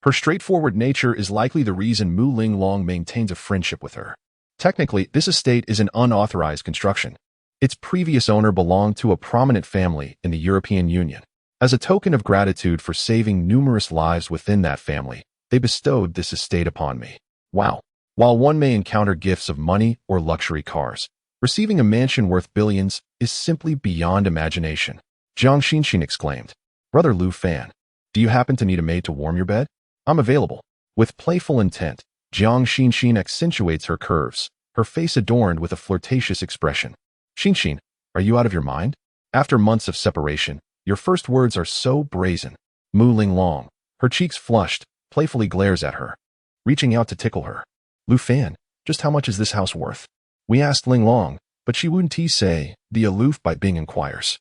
Her straightforward nature is likely the reason Mu Linglong maintains a friendship with her. Technically, this estate is an unauthorized construction. Its previous owner belonged to a prominent family in the European Union. As a token of gratitude for saving numerous lives within that family, they bestowed this estate upon me. Wow. While one may encounter gifts of money or luxury cars, receiving a mansion worth billions is simply beyond imagination. Jiang Xinxin exclaimed. Brother Lu Fan, do you happen to need a maid to warm your bed? I'm available. With playful intent, Jiang Xinxin accentuates her curves, her face adorned with a flirtatious expression. Xinxin, are you out of your mind? After months of separation, your first words are so brazen. Mu Linglong, her cheeks flushed, playfully glares at her, reaching out to tickle her. Lu Fan, just how much is this house worth? We asked Linglong, but she wouldn't say, the aloof Bai Bing inquires.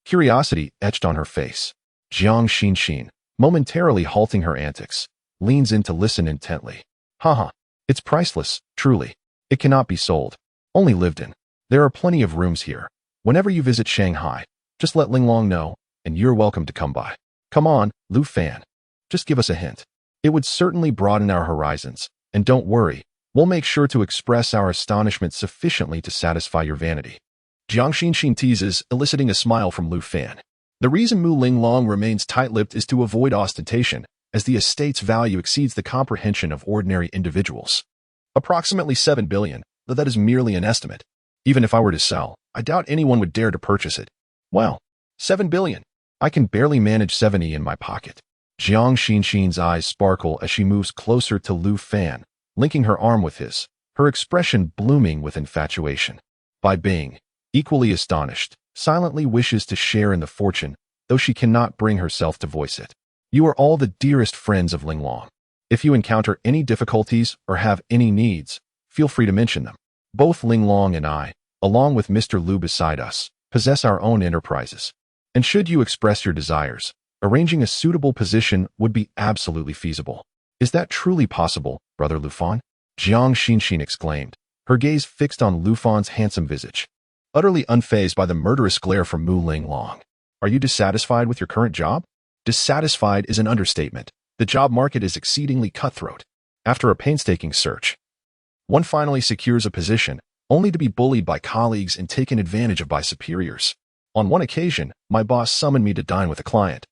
Curiosity etched on her face. Jiang Xinxin, momentarily halting her antics, leans in to listen intently. Haha, it's priceless, truly. It cannot be sold, only lived in. There are plenty of rooms here. Whenever you visit Shanghai, just let Linglong know, and you're welcome to come by. Come on, Lu Fan. Just give us a hint. It would certainly broaden our horizons, and don't worry, we'll make sure to express our astonishment sufficiently to satisfy your vanity. Jiang Xinxin teases, eliciting a smile from Lu Fan. The reason Mu Linglong remains tight-lipped is to avoid ostentation, as the estate's value exceeds the comprehension of ordinary individuals. Approximately 7 billion, though that is merely an estimate. Even if I were to sell, I doubt anyone would dare to purchase it. Well, 7 billion. I can barely manage 70 in my pocket. Jiang Xinxin's eyes sparkle as she moves closer to Lu Fan, linking her arm with his, her expression blooming with infatuation. Bai Bing, equally astonished, silently wishes to share in the fortune, though she cannot bring herself to voice it. You are all the dearest friends of Linglong. If you encounter any difficulties or have any needs, feel free to mention them. Both Linglong and I, along with Mr. Lu beside us, possess our own enterprises. And should you express your desires, arranging a suitable position would be absolutely feasible. Is that truly possible, Brother Lu Fan? Jiang Xinxin exclaimed, her gaze fixed on Lu Fan's handsome visage, utterly unfazed by the murderous glare from Mu Linglong. Are you dissatisfied with your current job? Dissatisfied is an understatement. The job market is exceedingly cutthroat. After a painstaking search, one finally secures a position, only to be bullied by colleagues and taken advantage of by superiors. On one occasion, my boss summoned me to dine with a client,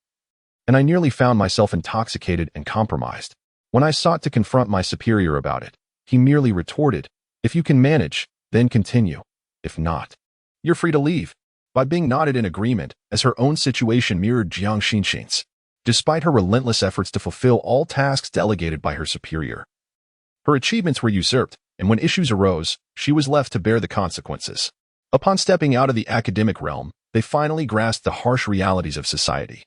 and I nearly found myself intoxicated and compromised. When I sought to confront my superior about it, he merely retorted, "If you can manage, then continue. If not, you're free to leave." Bai Bing nodded in agreement, as her own situation mirrored Jiang Xinxin's, despite her relentless efforts to fulfill all tasks delegated by her superior. Her achievements were usurped, and when issues arose, she was left to bear the consequences. Upon stepping out of the academic realm, they finally grasped the harsh realities of society.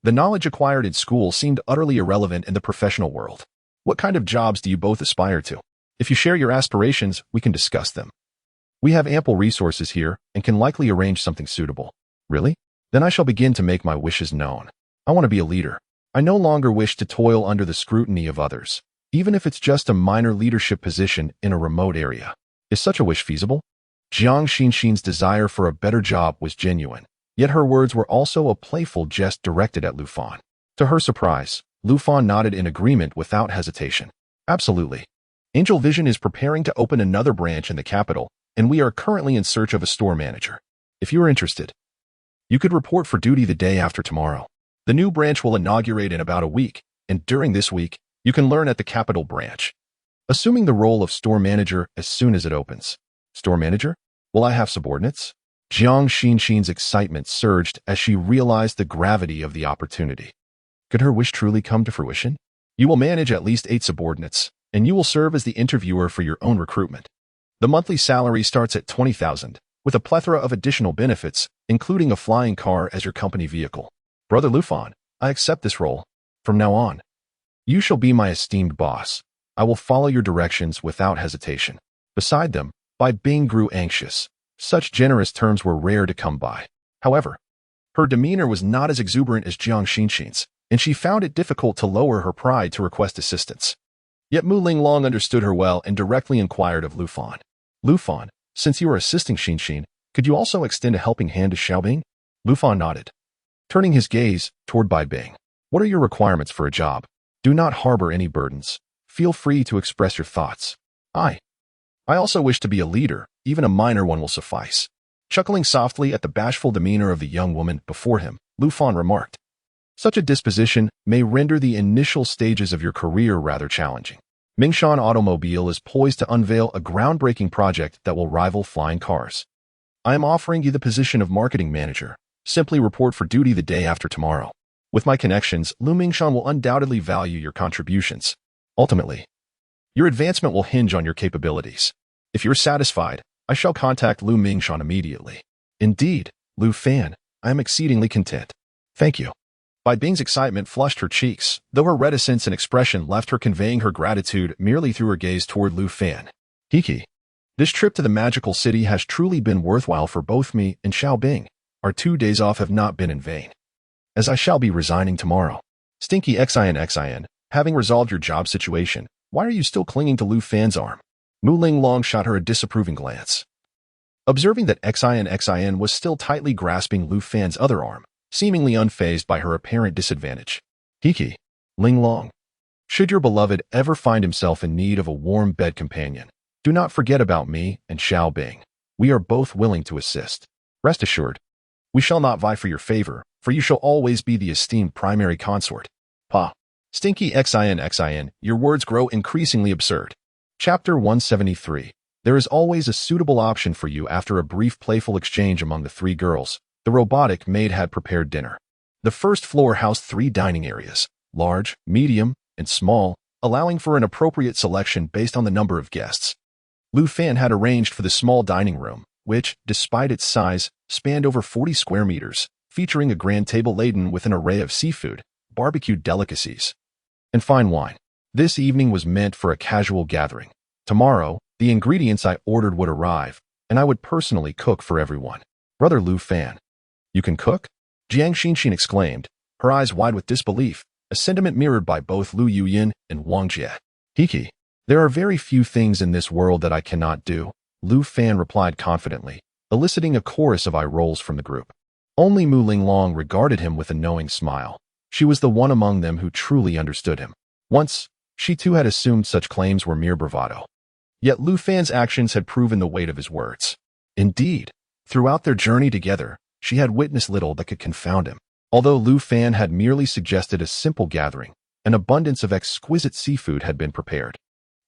The knowledge acquired in school seemed utterly irrelevant in the professional world. What kind of jobs do you both aspire to? If you share your aspirations, we can discuss them. We have ample resources here and can likely arrange something suitable. Really? Then I shall begin to make my wishes known. I want to be a leader. I no longer wish to toil under the scrutiny of others, even if it's just a minor leadership position in a remote area. Is such a wish feasible? Jiang Xinxin's desire for a better job was genuine, yet her words were also a playful jest directed at Lu Fan. To her surprise, Lu Fan nodded in agreement without hesitation. Absolutely. Angel Vision is preparing to open another branch in the capital, and we are currently in search of a store manager. If you are interested, you could report for duty the day after tomorrow. The new branch will inaugurate in about a week, and during this week, you can learn at the capital branch, assuming the role of store manager as soon as it opens. Store manager? Will I have subordinates? Jiang Xinxin's excitement surged as she realized the gravity of the opportunity. Could her wish truly come to fruition? You will manage at least 8 subordinates, and you will serve as the interviewer for your own recruitment. The monthly salary starts at 20,000, with a plethora of additional benefits, including a flying car as your company vehicle. Brother Lu Fan, I accept this role. From now on, you shall be my esteemed boss. I will follow your directions without hesitation. Beside them, Bai Bing grew anxious. Such generous terms were rare to come by. However, her demeanor was not as exuberant as Jiang Xinxin's, and she found it difficult to lower her pride to request assistance. Yet Mu Linglong understood her well and directly inquired of Lu Fan. Lu Fan, since you are assisting Xinxin, could you also extend a helping hand to Xiaobing? Lu Fan nodded, turning his gaze toward Bai Bing. What are your requirements for a job? Do not harbor any burdens. Feel free to express your thoughts. I also wish to be a leader, even a minor one will suffice. Chuckling softly at the bashful demeanor of the young woman before him, Lu Fan remarked, such a disposition may render the initial stages of your career rather challenging. Mingshan Automobile is poised to unveil a groundbreaking project that will rival flying cars. I am offering you the position of marketing manager. Simply report for duty the day after tomorrow. With my connections, Lu Mingshan will undoubtedly value your contributions. Ultimately, your advancement will hinge on your capabilities. If you're satisfied, I shall contact Lu Mingshan immediately. Indeed, Lu Fan, I am exceedingly content. Thank you. Bai Bing's excitement flushed her cheeks, though her reticence and expression left her conveying her gratitude merely through her gaze toward Lu Fan. Hiki, this trip to the magical city has truly been worthwhile for both me and Xiaobing. Our 2 days off have not been in vain. As I shall be resigning tomorrow. Stinky Xin, having resolved your job situation, why are you still clinging to Lu Fan's arm? Mu Linglong shot her a disapproving glance. Observing that Xin was still tightly grasping Lu Fan's other arm, seemingly unfazed by her apparent disadvantage. Hiki, Linglong, should your beloved ever find himself in need of a warm bed companion, do not forget about me and Xiaobing. We are both willing to assist. Rest assured, we shall not vie for your favor, for you shall always be the esteemed primary consort. Pa. Stinky Xin, your words grow increasingly absurd. Chapter 173. There is always a suitable option for you after a brief playful exchange among the 3 girls. The robotic maid had prepared dinner. The first floor housed 3 dining areas, large, medium, and small, allowing for an appropriate selection based on the number of guests. Lu Fan had arranged for the small dining room, which, despite its size, spanned over 40 square meters, featuring a grand table laden with an array of seafood, barbecued delicacies, and fine wine. This evening was meant for a casual gathering. Tomorrow, the ingredients I ordered would arrive, and I would personally cook for everyone. Brother Lu Fan, you can cook? Jiang Xinxin exclaimed, her eyes wide with disbelief, a sentiment mirrored by both Lu Yuyin and Wang Jie. Hiki, there are very few things in this world that I cannot do, Lu Fan replied confidently, eliciting a chorus of eye rolls from the group. Only Mu Linglong regarded him with a knowing smile. She was the one among them who truly understood him. Once, she too had assumed such claims were mere bravado. Yet Lu Fan's actions had proven the weight of his words. Indeed, throughout their journey together, she had witnessed little that could confound him. Although Lu Fan had merely suggested a simple gathering, an abundance of exquisite seafood had been prepared.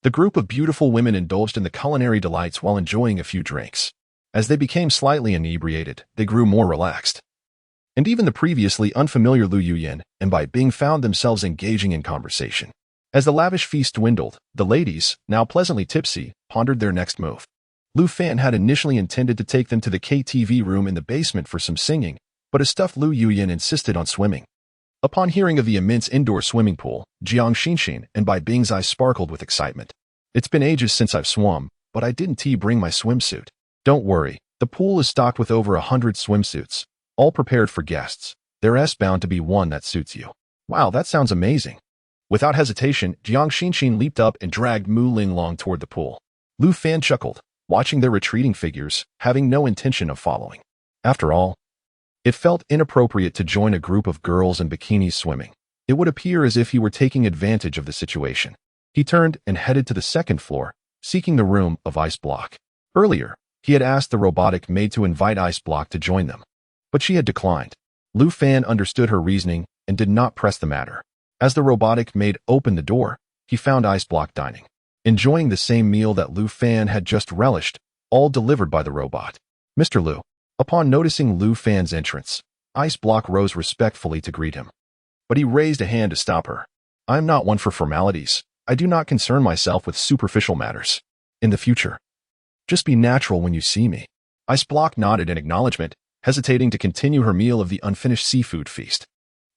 The group of beautiful women indulged in the culinary delights while enjoying a few drinks. As they became slightly inebriated, they grew more relaxed. And even the previously unfamiliar Lu Yuyin and Bai Bing found themselves engaging in conversation. As the lavish feast dwindled, the ladies, now pleasantly tipsy, pondered their next move. Lu Fan had initially intended to take them to the KTV room in the basement for some singing, but a stuffed Lu Yuyin insisted on swimming. Upon hearing of the immense indoor swimming pool, Jiang Xinshin and Bai Bing's eyes sparkled with excitement. It's been ages since I've swum, but I didn't bring my swimsuit. Don't worry, the pool is stocked with over 100 swimsuits, all prepared for guests. There's bound to be one that suits you. Wow, that sounds amazing. Without hesitation, Jiang Xinshin leaped up and dragged Mu Linglong toward the pool. Lu Fan chuckled, watching their retreating figures, having no intention of following. After all, it felt inappropriate to join a group of girls in bikinis swimming. It would appear as if he were taking advantage of the situation. He turned and headed to the second floor, seeking the room of Ice Block. Earlier, he had asked the robotic maid to invite Ice Block to join them, but she had declined. Lu Fan understood her reasoning and did not press the matter. As the robotic maid opened the door, he found Ice Block dining, enjoying the same meal that Lu Fan had just relished, all delivered by the robot. Mr. Lu. Upon noticing Lu Fan's entrance, Ice Block rose respectfully to greet him. But he raised a hand to stop her. I am not one for formalities. I do not concern myself with superficial matters. In the future, just be natural when you see me. Ice Block nodded in acknowledgement, hesitating to continue her meal of the unfinished seafood feast.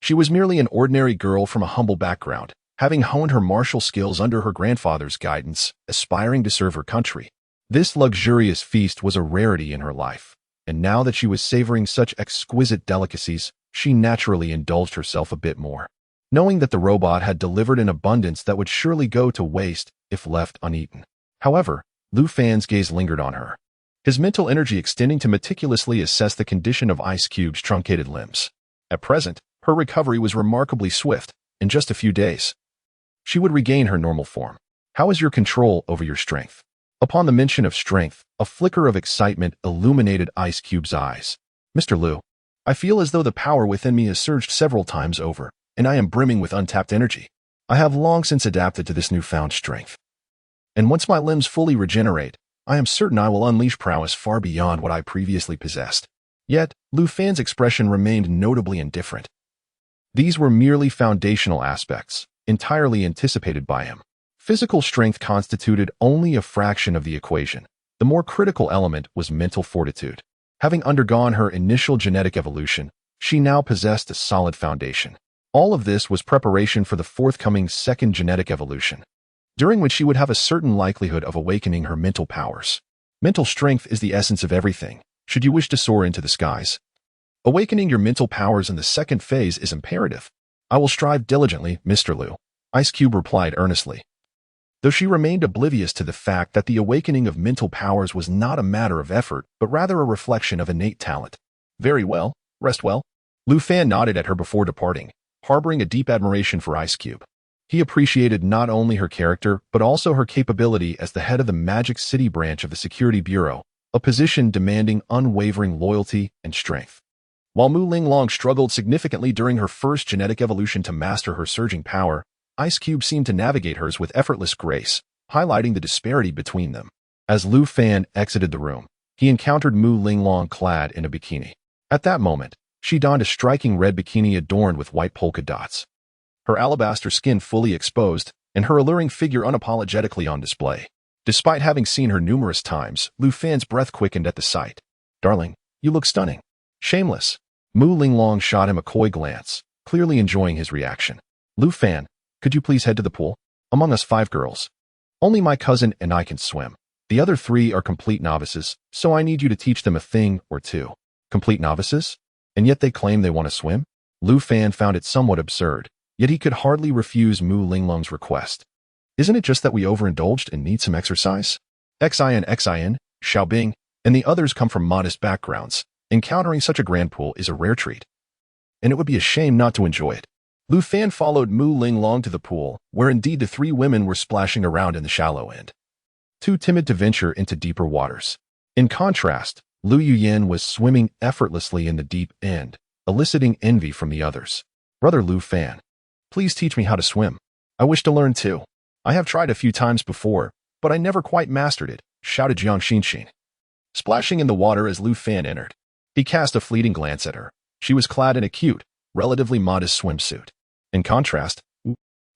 She was merely an ordinary girl from a humble background, having honed her martial skills under her grandfather's guidance, aspiring to serve her country. This luxurious feast was a rarity in her life, and now that she was savoring such exquisite delicacies, she naturally indulged herself a bit more, knowing that the robot had delivered an abundance that would surely go to waste if left uneaten. However, Lu Fan's gaze lingered on her, his mental energy extending to meticulously assess the condition of Ice Cube's truncated limbs. At present, her recovery was remarkably swift. In just a few days, she would regain her normal form. How is your control over your strength? Upon the mention of strength, a flicker of excitement illuminated Ice Cube's eyes. Mr. Lu, I feel as though the power within me has surged several times over, and I am brimming with untapped energy. I have long since adapted to this newfound strength. And once my limbs fully regenerate, I am certain I will unleash prowess far beyond what I previously possessed. Yet, Lu Fan's expression remained notably indifferent. These were merely foundational aspects, entirely anticipated by him. Physical strength constituted only a fraction of the equation. The more critical element was mental fortitude. Having undergone her initial genetic evolution, she now possessed a solid foundation. All of this was preparation for the forthcoming second genetic evolution, during which she would have a certain likelihood of awakening her mental powers. Mental strength is the essence of everything, should you wish to soar into the skies. Awakening your mental powers in the second phase is imperative. I will strive diligently, Mr. Lu, Ice Cube replied earnestly, though she remained oblivious to the fact that the awakening of mental powers was not a matter of effort, but rather a reflection of innate talent. Very well, rest well. Lu Fan nodded at her before departing, harboring a deep admiration for Ice Cube. He appreciated not only her character, but also her capability as the head of the Magic City branch of the Security Bureau, a position demanding unwavering loyalty and strength. While Mu Linglong struggled significantly during her first genetic evolution to master her surging power, Ice Cube seemed to navigate hers with effortless grace, highlighting the disparity between them. As Lu Fan exited the room, he encountered Mu Linglong clad in a bikini. At that moment, she donned a striking red bikini adorned with white polka dots, her alabaster skin fully exposed, and her alluring figure unapologetically on display. Despite having seen her numerous times, Lu Fan's breath quickened at the sight. Darling, you look stunning. Shameless. Mu Linglong shot him a coy glance, clearly enjoying his reaction. Lu Fan, could you please head to the pool? Among us 5 girls, only my cousin and I can swim. The other 3 are complete novices, so I need you to teach them a thing or two. Complete novices? And yet they claim they want to swim? Lu Fan found it somewhat absurd, yet he could hardly refuse Mu Linglong's request. Isn't it just that we overindulged and need some exercise? Xin, Xiaobing, and the others come from modest backgrounds. Encountering such a grand pool is a rare treat, and it would be a shame not to enjoy it. Lu Fan followed Mu Linglong to the pool, where indeed the 3 women were splashing around in the shallow end, too timid to venture into deeper waters. In contrast, Lu Yuyan was swimming effortlessly in the deep end, eliciting envy from the others. Brother Lu Fan, please teach me how to swim. I wish to learn too. I have tried a few times before, but I never quite mastered it, shouted Jiang Xinshin, splashing in the water as Lu Fan entered. He cast a fleeting glance at her. She was clad in a cute, relatively modest swimsuit. In contrast,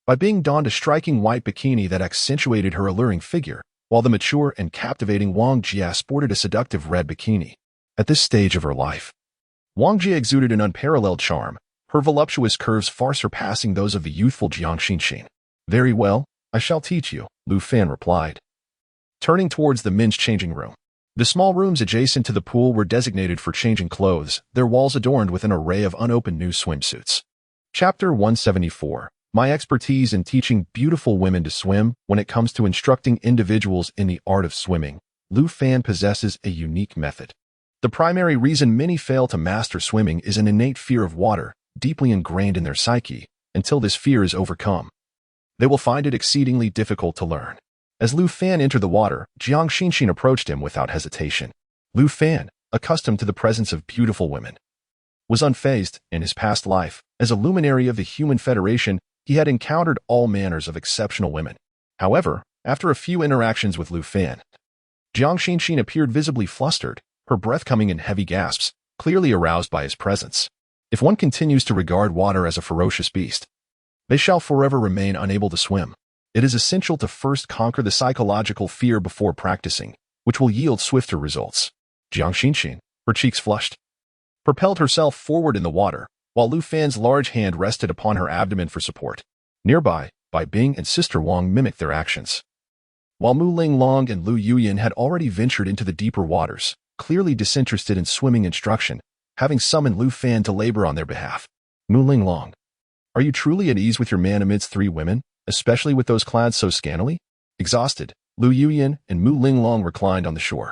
Bai Bing donned a striking white bikini that accentuated her alluring figure, while the mature and captivating Wang Jia sported a seductive red bikini. At this stage of her life, Wang Jia exuded an unparalleled charm, her voluptuous curves far surpassing those of the youthful Jiang Xinxin. Very well, I shall teach you, Lu Fan replied. Turning towards the men's changing room. The small rooms adjacent to the pool were designated for changing clothes, their walls adorned with an array of unopened new swimsuits. Chapter 174. My expertise in teaching beautiful women to swim. When it comes to instructing individuals in the art of swimming, Lu Fan possesses a unique method. The primary reason many fail to master swimming is an innate fear of water, deeply ingrained in their psyche. Until this fear is overcome, they will find it exceedingly difficult to learn. As Lu Fan entered the water, Jiang Xinxin approached him without hesitation. Lu Fan, accustomed to the presence of beautiful women, was unfazed. In his past life, as a luminary of the Human Federation, he had encountered all manners of exceptional women. However, after a few interactions with Lu Fan, Jiang Xinxin appeared visibly flustered, her breath coming in heavy gasps, clearly aroused by his presence. If one continues to regard water as a ferocious beast, they shall forever remain unable to swim. It is essential to first conquer the psychological fear before practicing, which will yield swifter results. Jiang Xinxin, her cheeks flushed, propelled herself forward in the water, while Lu Fan's large hand rested upon her abdomen for support. Nearby, Bai Bing and Sister Wang mimicked their actions. While Mu Linglong and Lu Yuyan had already ventured into the deeper waters, clearly disinterested in swimming instruction, having summoned Lu Fan to labor on their behalf. Mu Linglong, are you truly at ease with your man amidst 3 women? Especially with those clad so scantily? Exhausted, Lu Yuyan and Mu Linglong reclined on the shore,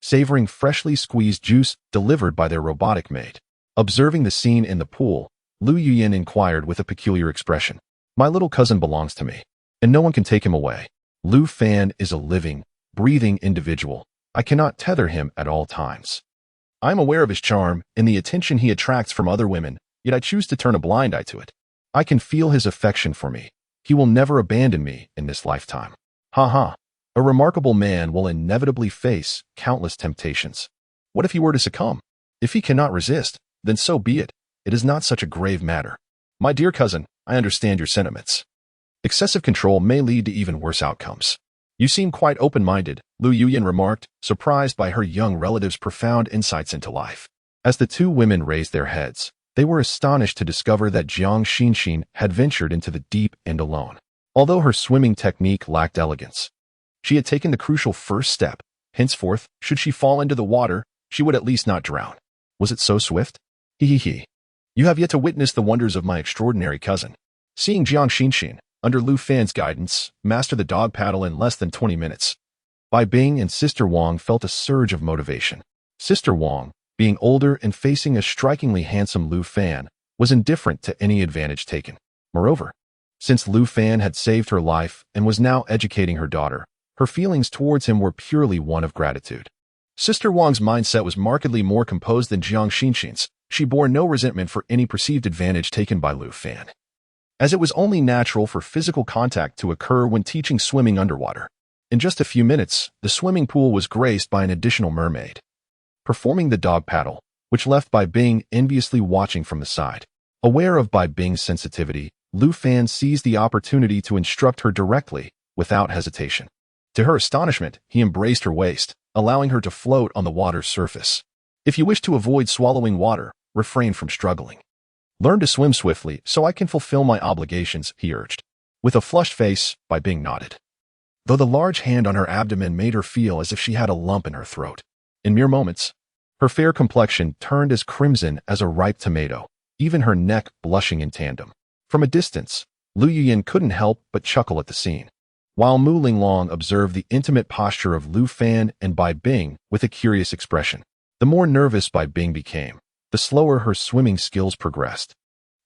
savoring freshly squeezed juice delivered by their robotic maid. Observing the scene in the pool, Lu Yuyan inquired with a peculiar expression. My little cousin belongs to me, and no one can take him away. Lu Fan is a living, breathing individual. I cannot tether him at all times. I am aware of his charm and the attention he attracts from other women, yet I choose to turn a blind eye to it. I can feel his affection for me. He will never abandon me in this lifetime. Ha ha. A remarkable man will inevitably face countless temptations. What if he were to succumb? If he cannot resist, then so be it. It is not such a grave matter. My dear cousin, I understand your sentiments. Excessive control may lead to even worse outcomes. You seem quite open-minded, Lu Yuyan remarked, surprised by her young relative's profound insights into life. As the 2 women raised their heads, they were astonished to discover that Jiang Xinxin had ventured into the deep end alone. Although her swimming technique lacked elegance, she had taken the crucial first step. Henceforth, should she fall into the water, she would at least not drown. Was it so swift? He. You have yet to witness the wonders of my extraordinary cousin. Seeing Jiang Xinxin, under Lu Fan's guidance, master the dog paddle in less than 20 minutes, Bai Bing and Sister Wang felt a surge of motivation. Sister Wang, being older and facing a strikingly handsome Lu Fan, was indifferent to any advantage taken. Moreover, since Lu Fan had saved her life and was now educating her daughter, her feelings towards him were purely one of gratitude. Sister Wang's mindset was markedly more composed than Jiang Xinxin's. She bore no resentment for any perceived advantage taken by Lu Fan, as it was only natural for physical contact to occur when teaching swimming underwater. In just a few minutes, the swimming pool was graced by an additional mermaid, performing the dog paddle, which left Bai Bing enviously watching from the side. Aware of Bai Bing's sensitivity, Lu Fan seized the opportunity to instruct her directly, without hesitation. To her astonishment, he embraced her waist, allowing her to float on the water's surface. If you wish to avoid swallowing water, refrain from struggling. Learn to swim swiftly so I can fulfill my obligations, he urged. With a flushed face, Bai Bing nodded, though the large hand on her abdomen made her feel as if she had a lump in her throat. In mere moments, her fair complexion turned as crimson as a ripe tomato, even her neck blushing in tandem. From a distance, Lu Yuyan couldn't help but chuckle at the scene, while Mu Linglong observed the intimate posture of Lu Fan and Bai Bing with a curious expression. The more nervous Bai Bing became, the slower her swimming skills progressed.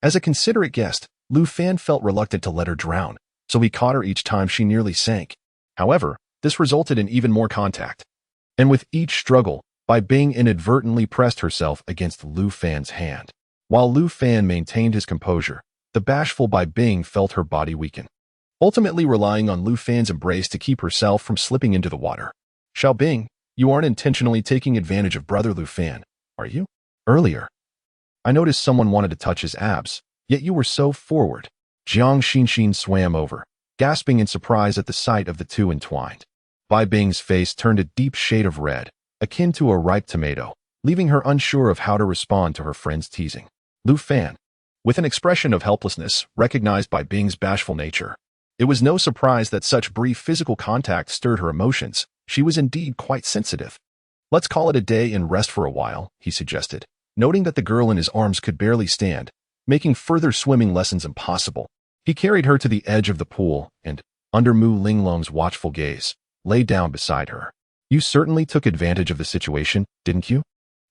As a considerate guest, Lu Fan felt reluctant to let her drown, so he caught her each time she nearly sank. However, this resulted in even more contact. And with each struggle, Bai Bing inadvertently pressed herself against Lu Fan's hand. While Lu Fan maintained his composure, the bashful Bai Bing felt her body weaken, ultimately relying on Lu Fan's embrace to keep herself from slipping into the water. Xiao Bing, you aren't intentionally taking advantage of brother Lu Fan, are you? Earlier, I noticed someone wanted to touch his abs, yet you were so forward. Jiang Xinxin swam over, gasping in surprise at the sight of the 2 entwined. Bai Bing's face turned a deep shade of red, akin to a ripe tomato, leaving her unsure of how to respond to her friend's teasing. Lu Fan, with an expression of helplessness recognized by Bing's bashful nature. It was no surprise that such brief physical contact stirred her emotions. She was indeed quite sensitive. "Let's call it a day and rest for a while," he suggested, noting that the girl in his arms could barely stand, making further swimming lessons impossible. He carried her to the edge of the pool and, under Mu Linglong's watchful gaze, lay down beside her. "You certainly took advantage of the situation, didn't you?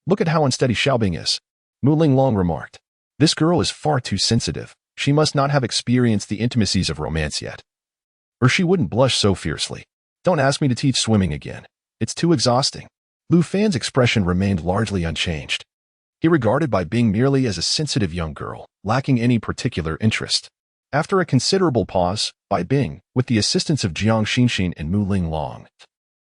Look at how unsteady Xiaobing is," Mu Linglong remarked. "This girl is far too sensitive. She must not have experienced the intimacies of romance yet, or she wouldn't blush so fiercely. Don't ask me to teach swimming again. It's too exhausting." Lu Fan's expression remained largely unchanged. He regarded Bai Bing merely as a sensitive young girl, lacking any particular interest. After a considerable pause, Bai Bing, with the assistance of Jiang Xinxin and Mu Linglong,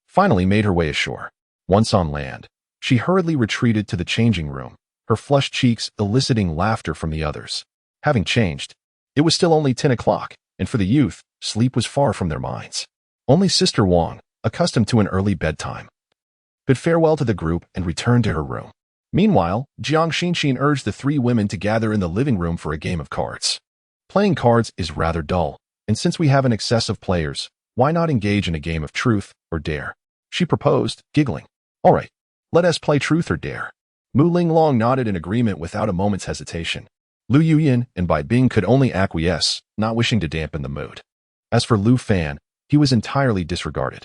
finally made her way ashore. Once on land, she hurriedly retreated to the changing room, her flushed cheeks eliciting laughter from the others. Having changed, it was still only 10 o'clock, and for the youth, sleep was far from their minds. Only Sister Wang, accustomed to an early bedtime, bid farewell to the group and returned to her room. Meanwhile, Jiang Xinxin urged the three women to gather in the living room for a game of cards. "Playing cards is rather dull, and since we have an excess of players, why not engage in a game of truth or dare?" she proposed, giggling. "All right, let us play truth or dare." Mu Linglong nodded in agreement without a moment's hesitation. Lu Yuyan and Bai Bing could only acquiesce, not wishing to dampen the mood. As for Lu Fan, he was entirely disregarded.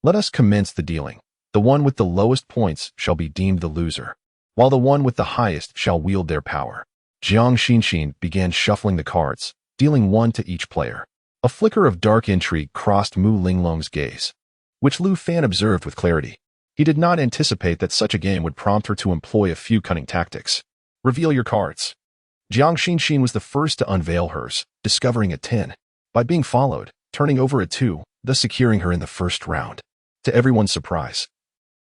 Let us commence the dealing. The one with the lowest points shall be deemed the loser, while the one with the highest shall wield their power." Jiang Xinxin began shuffling the cards, dealing one to each player. A flicker of dark intrigue crossed Mu Linglong's gaze, which Lu Fan observed with clarity. He did not anticipate that such a game would prompt her to employ a few cunning tactics. "Reveal your cards." Jiang Xinxin was the first to unveil hers, discovering a 10, by being followed, turning over a 2, thus securing her in the first round. To everyone's surprise,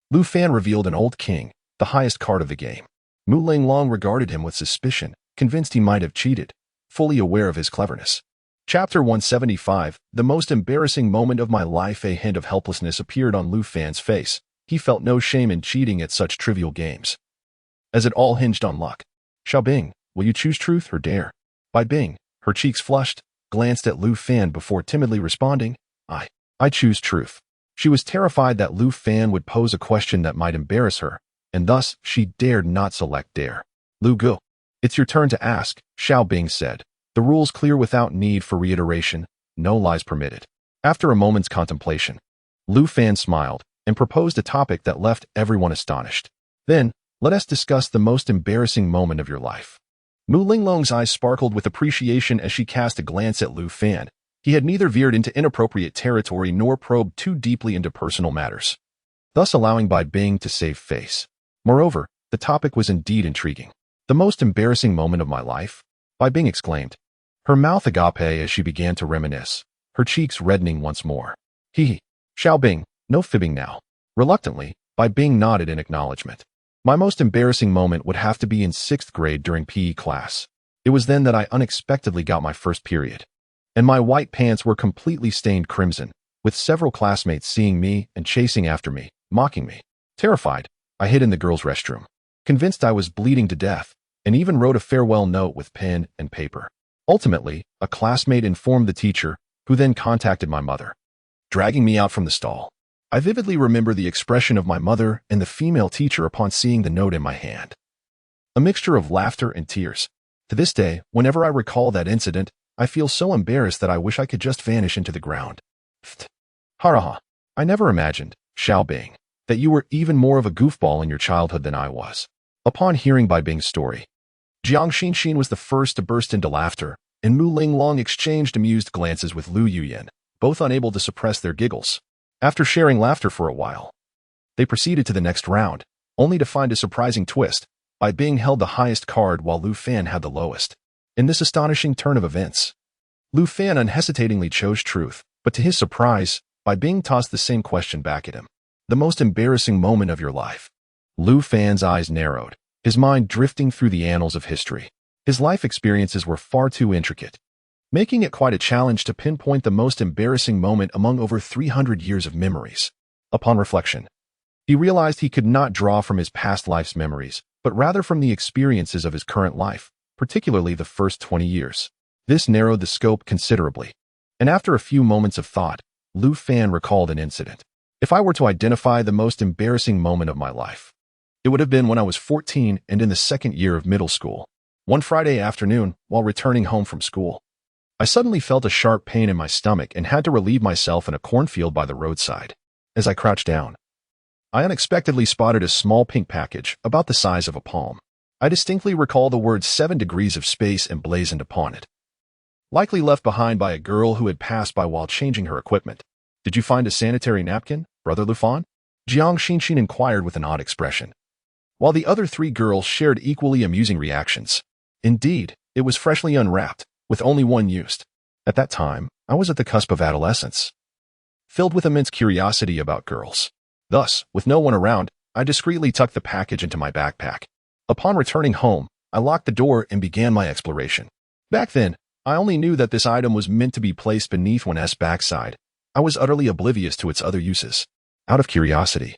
Lu Fan revealed an old king, the highest card of the game. Mu Linglong regarded him with suspicion, convinced he might have cheated, fully aware of his cleverness. Chapter 175, The most embarrassing moment of my life. A hint of helplessness appeared on Lu Fan's face. He felt no shame in cheating at such trivial games, as it all hinged on luck. "Xiaobing, will you choose truth or dare?" Bai Bing, her cheeks flushed, glanced at Lu Fan before timidly responding, I choose truth." She was terrified that Lu Fan would pose a question that might embarrass her, and thus she dared not select dare. "Lu Gu, it's your turn to ask," Xiaobing said. "The rules clear without need for reiteration, no lies permitted." After a moment's contemplation, Lu Fan smiled and proposed a topic that left everyone astonished. "Then, let us discuss the most embarrassing moment of your life." Mu Linglong's eyes sparkled with appreciation as she cast a glance at Lu Fan. He had neither veered into inappropriate territory nor probed too deeply into personal matters, thus allowing Bai Bing to save face. Moreover, the topic was indeed intriguing. "The most embarrassing moment of my life?" Bai Bing exclaimed, her mouth agape as she began to reminisce, her cheeks reddening once more. Xiaobing, no fibbing now." Reluctantly, Bai Bing nodded in acknowledgement. "My most embarrassing moment would have to be in 6th grade during PE class. It was then that I unexpectedly got my first period, and my white pants were completely stained crimson, with several classmates seeing me and chasing after me, mocking me. Terrified, I hid in the girls' restroom, convinced I was bleeding to death, and even wrote a farewell note with pen and paper. Ultimately, a classmate informed the teacher, who then contacted my mother, dragging me out from the stall. I vividly remember the expression of my mother and the female teacher upon seeing the note in my hand. A mixture of laughter and tears. To this day, whenever I recall that incident, I feel so embarrassed that I wish I could just vanish into the ground. Haraha. I never imagined, Xiaobing, that you were even more of a goofball in your childhood than I was. Upon hearing Bai Bing's story, Jiang Xinxin was the first to burst into laughter, and Mu Linglong exchanged amused glances with Lu Yuyan, both unable to suppress their giggles. After sharing laughter for a while, they proceeded to the next round, only to find a surprising twist. Bai Bing held the highest card while Lu Fan had the lowest. In this astonishing turn of events, Lu Fan unhesitatingly chose truth, but to his surprise, Bai Bing tossed the same question back at him. "The most embarrassing moment of your life?" Lu Fan's eyes narrowed, his mind drifting through the annals of history. His life experiences were far too intricate, making it quite a challenge to pinpoint the most embarrassing moment among over 300 years of memories. Upon reflection, he realized he could not draw from his past life's memories, but rather from the experiences of his current life, particularly the first 20 years. This narrowed the scope considerably. And after a few moments of thought, Lu Fan recalled an incident. If I were to identify the most embarrassing moment of my life, it would have been when I was 14 and in the second year of middle school. One Friday afternoon, while returning home from school, I suddenly felt a sharp pain in my stomach and had to relieve myself in a cornfield by the roadside. As I crouched down, I unexpectedly spotted a small pink package about the size of a palm. I distinctly recall the words 7 degrees of space emblazoned upon it. Likely left behind by a girl who had passed by while changing her equipment. Did you find a sanitary napkin, Brother Lufan? Jiang Xinshin inquired with an odd expression, while the other 3 girls shared equally amusing reactions. Indeed, it was freshly unwrapped, with only one used. At that time, I was at the cusp of adolescence, filled with immense curiosity about girls. Thus, with no one around, I discreetly tucked the package into my backpack. Upon returning home, I locked the door and began my exploration. Back then, I only knew that this item was meant to be placed beneath one's backside. I was utterly oblivious to its other uses. Out of curiosity,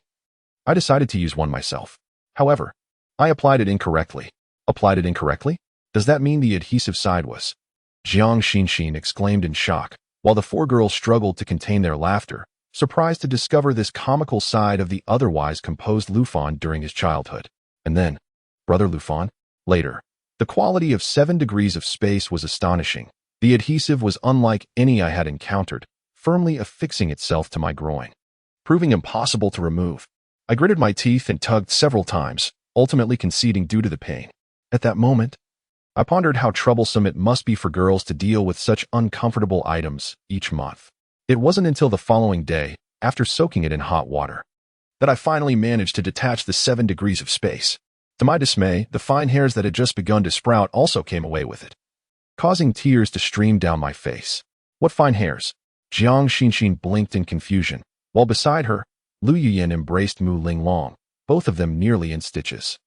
I decided to use one myself. However, I applied it incorrectly. Applied it incorrectly? Does that mean the adhesive side was? Jiang Xinshin exclaimed in shock, while the 4 girls struggled to contain their laughter, surprised to discover this comical side of the otherwise composed Lufan during his childhood. And then, Brother Lufan, later, the quality of 7 degrees of space was astonishing. The adhesive was unlike any I had encountered, firmly affixing itself to my groin, proving impossible to remove. I gritted my teeth and tugged several times, ultimately conceding due to the pain. At that moment, I pondered how troublesome it must be for girls to deal with such uncomfortable items each month. It wasn't until the following day, after soaking it in hot water, that I finally managed to detach the 7 degrees of space. To my dismay, the fine hairs that had just begun to sprout also came away with it, causing tears to stream down my face. What fine hairs? Jiang Xinshin blinked in confusion, while beside her, Lu Yuyin embraced Mu Linglong, both of them nearly in stitches.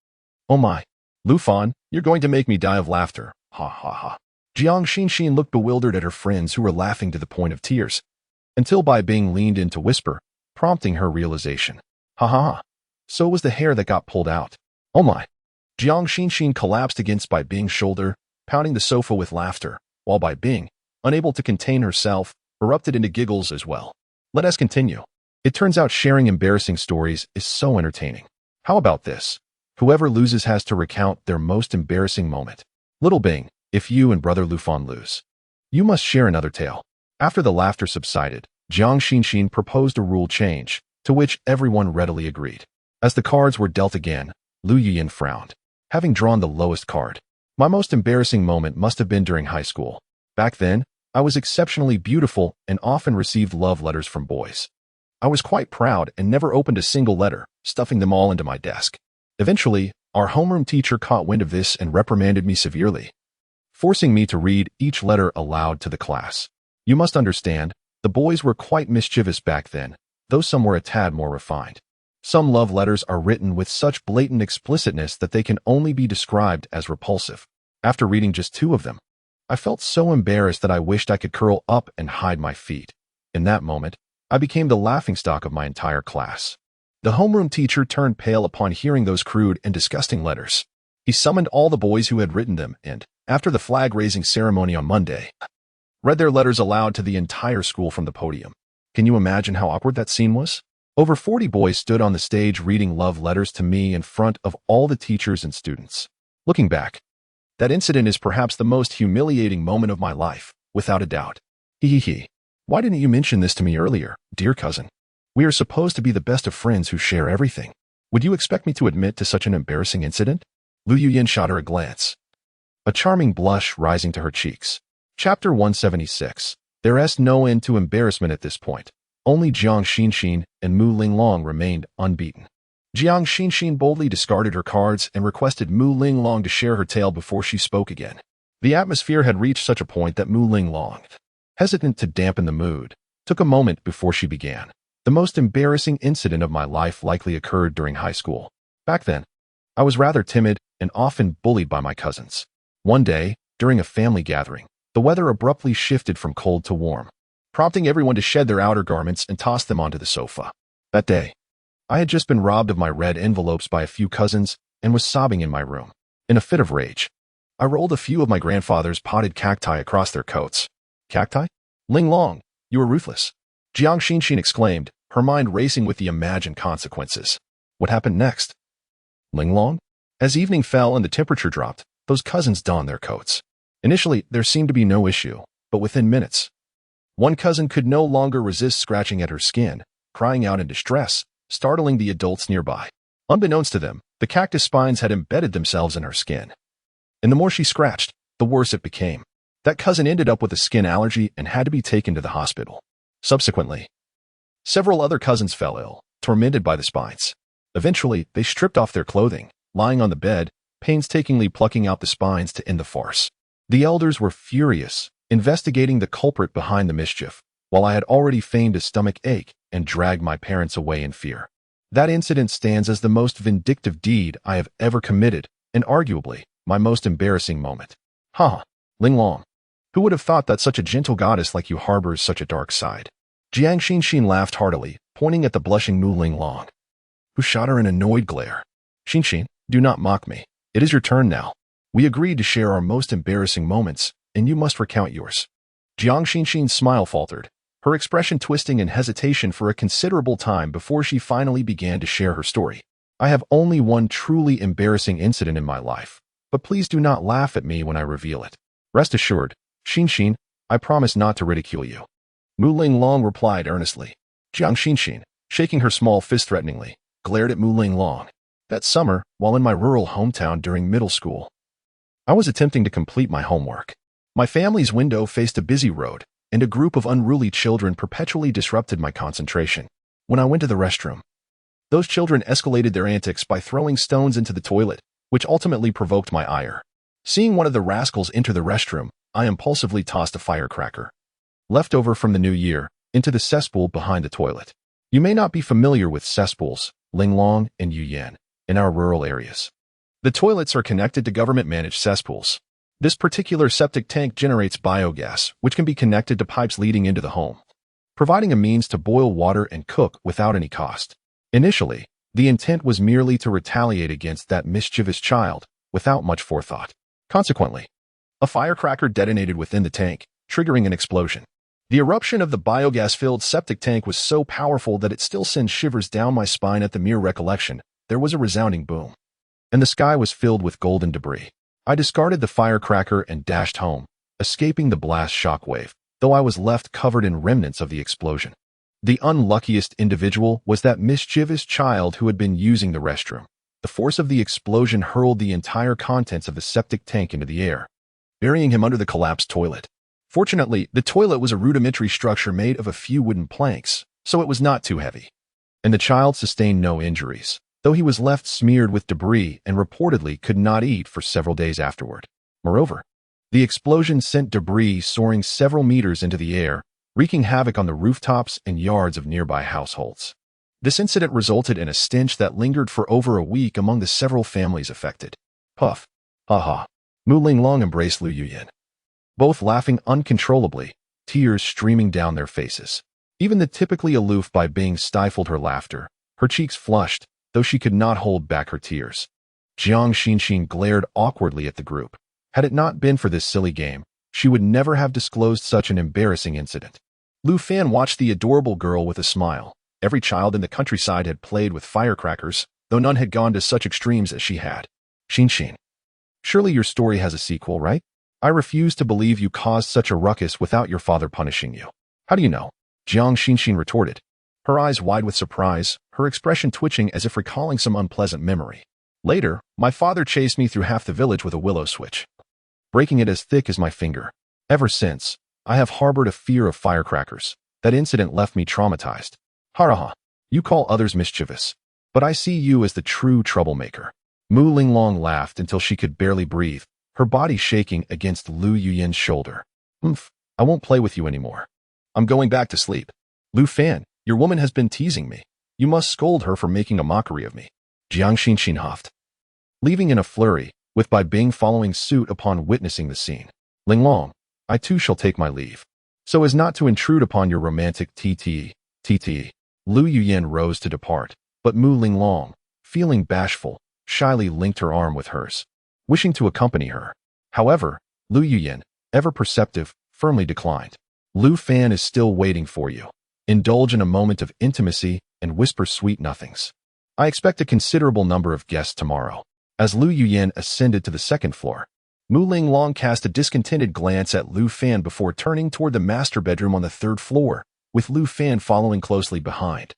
Oh my! Lufan, you're going to make me die of laughter. Ha ha ha. Jiang Xinshin looked bewildered at her friends who were laughing to the point of tears, until Bai Bing leaned in to whisper, prompting her realization. Ha ha ha. So it was the hair that got pulled out. Oh my! Jiang Xinshin collapsed against Bai Bing's shoulder, pounding the sofa with laughter, while Bai Bing, unable to contain herself, erupted into giggles as well. Let us continue. It turns out sharing embarrassing stories is so entertaining. How about this? Whoever loses has to recount their most embarrassing moment. Little Bing, if you and Brother Lufan lose, you must share another tale. After the laughter subsided, Jiang Xinshin proposed a rule change, to which everyone readily agreed. As the cards were dealt again, Lu Yuyin frowned, having drawn the lowest card. My most embarrassing moment must have been during high school. Back then, I was exceptionally beautiful and often received love letters from boys. I was quite proud and never opened a single letter, stuffing them all into my desk. Eventually, our homeroom teacher caught wind of this and reprimanded me severely, forcing me to read each letter aloud to the class. You must understand, the boys were quite mischievous back then, though some were a tad more refined. Some love letters are written with such blatant explicitness that they can only be described as repulsive. After reading just 2 of them, I felt so embarrassed that I wished I could curl up and hide my feet. In that moment, I became the laughingstock of my entire class. The homeroom teacher turned pale upon hearing those crude and disgusting letters. He summoned all the boys who had written them and, after the flag-raising ceremony on Monday, read their letters aloud to the entire school from the podium. Can you imagine how awkward that scene was? Over 40 boys stood on the stage reading love letters to me in front of all the teachers and students. Looking back, that incident is perhaps the most humiliating moment of my life, without a doubt. Hee. Why didn't you mention this to me earlier, dear cousin? We are supposed to be the best of friends who share everything. Would you expect me to admit to such an embarrassing incident? Lu Yuyin shot her a glance, a charming blush rising to her cheeks. Chapter 176. There is no end to embarrassment at this point. Only Jiang Xinshin and Mu Linglong remained unbeaten. Jiang Xinshin boldly discarded her cards and requested Mu Linglong to share her tale before she spoke again. The atmosphere had reached such a point that Mu Linglong, hesitant to dampen the mood, took a moment before she began. The most embarrassing incident of my life likely occurred during high school. Back then, I was rather timid and often bullied by my cousins. One day, during a family gathering, the weather abruptly shifted from cold to warm, prompting everyone to shed their outer garments and toss them onto the sofa. That day, I had just been robbed of my red envelopes by a few cousins and was sobbing in my room. In a fit of rage, I rolled a few of my grandfather's potted cacti across their coats. Cacti? Ling Long, you were ruthless. Jiang Xinxin exclaimed, her mind racing with the imagined consequences. What happened next? Ling Long? As evening fell and the temperature dropped, those cousins donned their coats. Initially, there seemed to be no issue, but within minutes, one cousin could no longer resist scratching at her skin, crying out in distress, startling the adults nearby. Unbeknownst to them, the cactus spines had embedded themselves in her skin. And the more she scratched, the worse it became. That cousin ended up with a skin allergy and had to be taken to the hospital. Subsequently, several other cousins fell ill, tormented by the spines. Eventually, they stripped off their clothing, lying on the bed, painstakingly plucking out the spines to end the farce. The elders were furious, investigating the culprit behind the mischief, while I had already feigned a stomach ache and dragged my parents away in fear. That incident stands as the most vindictive deed I have ever committed, and arguably, my most embarrassing moment. Haha, Ling Long. Who would have thought that such a gentle goddess like you harbors such a dark side? Jiang Xinxin laughed heartily, pointing at the blushing Mu Ling Long, who shot her an annoyed glare. Xinxin, do not mock me. It is your turn now. We agreed to share our most embarrassing moments, and you must recount yours. Jiang Xinxin's smile faltered, her expression twisting in hesitation for a considerable time before she finally began to share her story. I have only one truly embarrassing incident in my life, but please do not laugh at me when I reveal it. Rest assured, Xinxin, I promise not to ridicule you. Mu Ling Long replied earnestly. Jiang Xinxin, shaking her small fist threateningly, glared at Mu Ling Long. That summer, while in my rural hometown during middle school, I was attempting to complete my homework. My family's window faced a busy road, and a group of unruly children perpetually disrupted my concentration. When I went to the restroom, those children escalated their antics by throwing stones into the toilet, which ultimately provoked my ire. Seeing one of the rascals enter the restroom, I impulsively tossed a firecracker, left over from the new year, into the cesspool behind the toilet. You may not be familiar with cesspools, Ling Long and Yu Yan, in our rural areas. The toilets are connected to government-managed cesspools. This particular septic tank generates biogas, which can be connected to pipes leading into the home, providing a means to boil water and cook without any cost. Initially, the intent was merely to retaliate against that mischievous child, without much forethought. Consequently, a firecracker detonated within the tank, triggering an explosion. The eruption of the biogas-filled septic tank was so powerful that it still sends shivers down my spine at the mere recollection. There was a resounding boom, and the sky was filled with golden debris. I discarded the firecracker and dashed home, escaping the blast shockwave, though I was left covered in remnants of the explosion. The unluckiest individual was that mischievous child who had been using the restroom. The force of the explosion hurled the entire contents of the septic tank into the air, burying him under the collapsed toilet. Fortunately, the toilet was a rudimentary structure made of a few wooden planks, so it was not too heavy, and the child sustained no injuries, though he was left smeared with debris and reportedly could not eat for several days afterward. Moreover, the explosion sent debris soaring several meters into the air, wreaking havoc on the rooftops and yards of nearby households. This incident resulted in a stench that lingered for over a week among the several families affected. Puff. Ha ha. Mu Ling Long embraced Lu Yuyan, both laughing uncontrollably, tears streaming down their faces. Even the typically aloof Bai Bing stifled her laughter, her cheeks flushed, though she could not hold back her tears. Jiang Xinxin glared awkwardly at the group. Had it not been for this silly game, she would never have disclosed such an embarrassing incident. Lu Fan watched the adorable girl with a smile. Every child in the countryside had played with firecrackers, though none had gone to such extremes as she had. Xinxin, surely your story has a sequel, right? I refuse to believe you caused such a ruckus without your father punishing you. How do you know? Jiang Xinxin retorted, her eyes wide with surprise, her expression twitching as if recalling some unpleasant memory. Later, my father chased me through half the village with a willow switch, breaking it as thick as my finger. Ever since, I have harbored a fear of firecrackers. That incident left me traumatized. Haraha, you call others mischievous, but I see you as the true troublemaker. Mu Ling Long laughed until she could barely breathe, her body shaking against Lu Yuyan's shoulder. I won't play with you anymore. I'm going back to sleep. Lu Fan, your woman has been teasing me. You must scold her for making a mockery of me. Jiang Xinxin huffed, leaving in a flurry, with Bai Bing following suit upon witnessing the scene. Ling Long, I too shall take my leave. So as not to intrude upon your romantic TT. Lu Yuyan rose to depart, but Mu Ling Long, feeling bashful, shyly linked her arm with hers, wishing to accompany her. However, Lu Yuyin, ever perceptive, firmly declined. Lu Fan is still waiting for you. Indulge in a moment of intimacy and whisper sweet nothings. I expect a considerable number of guests tomorrow. As Lu Yuyin ascended to the second floor, Mu Linglong cast a discontented glance at Lu Fan before turning toward the master bedroom on the third floor, with Lu Fan following closely behind.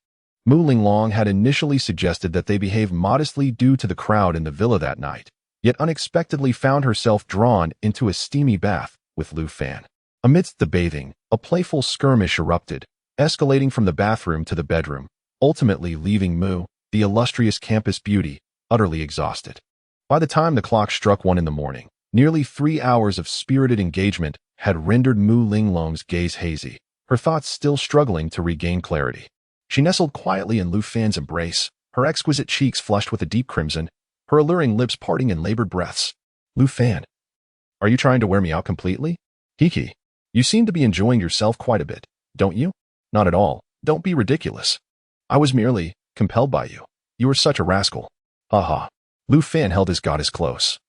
Mu Linglong had initially suggested that they behave modestly due to the crowd in the villa that night, yet unexpectedly found herself drawn into a steamy bath with Lu Fan. Amidst the bathing, a playful skirmish erupted, escalating from the bathroom to the bedroom, ultimately leaving Mu, the illustrious campus beauty, utterly exhausted. By the time the clock struck 1 in the morning, nearly 3 hours of spirited engagement had rendered Mu Linglong's gaze hazy, her thoughts still struggling to regain clarity. She nestled quietly in Lu Fan's embrace, her exquisite cheeks flushed with a deep crimson, her alluring lips parting in labored breaths. Lu Fan, are you trying to wear me out completely? Hiki, you seem to be enjoying yourself quite a bit, don't you? Not at all. Don't be ridiculous. I was merely compelled by you. You are such a rascal. Haha. Lu Fan held his goddess close,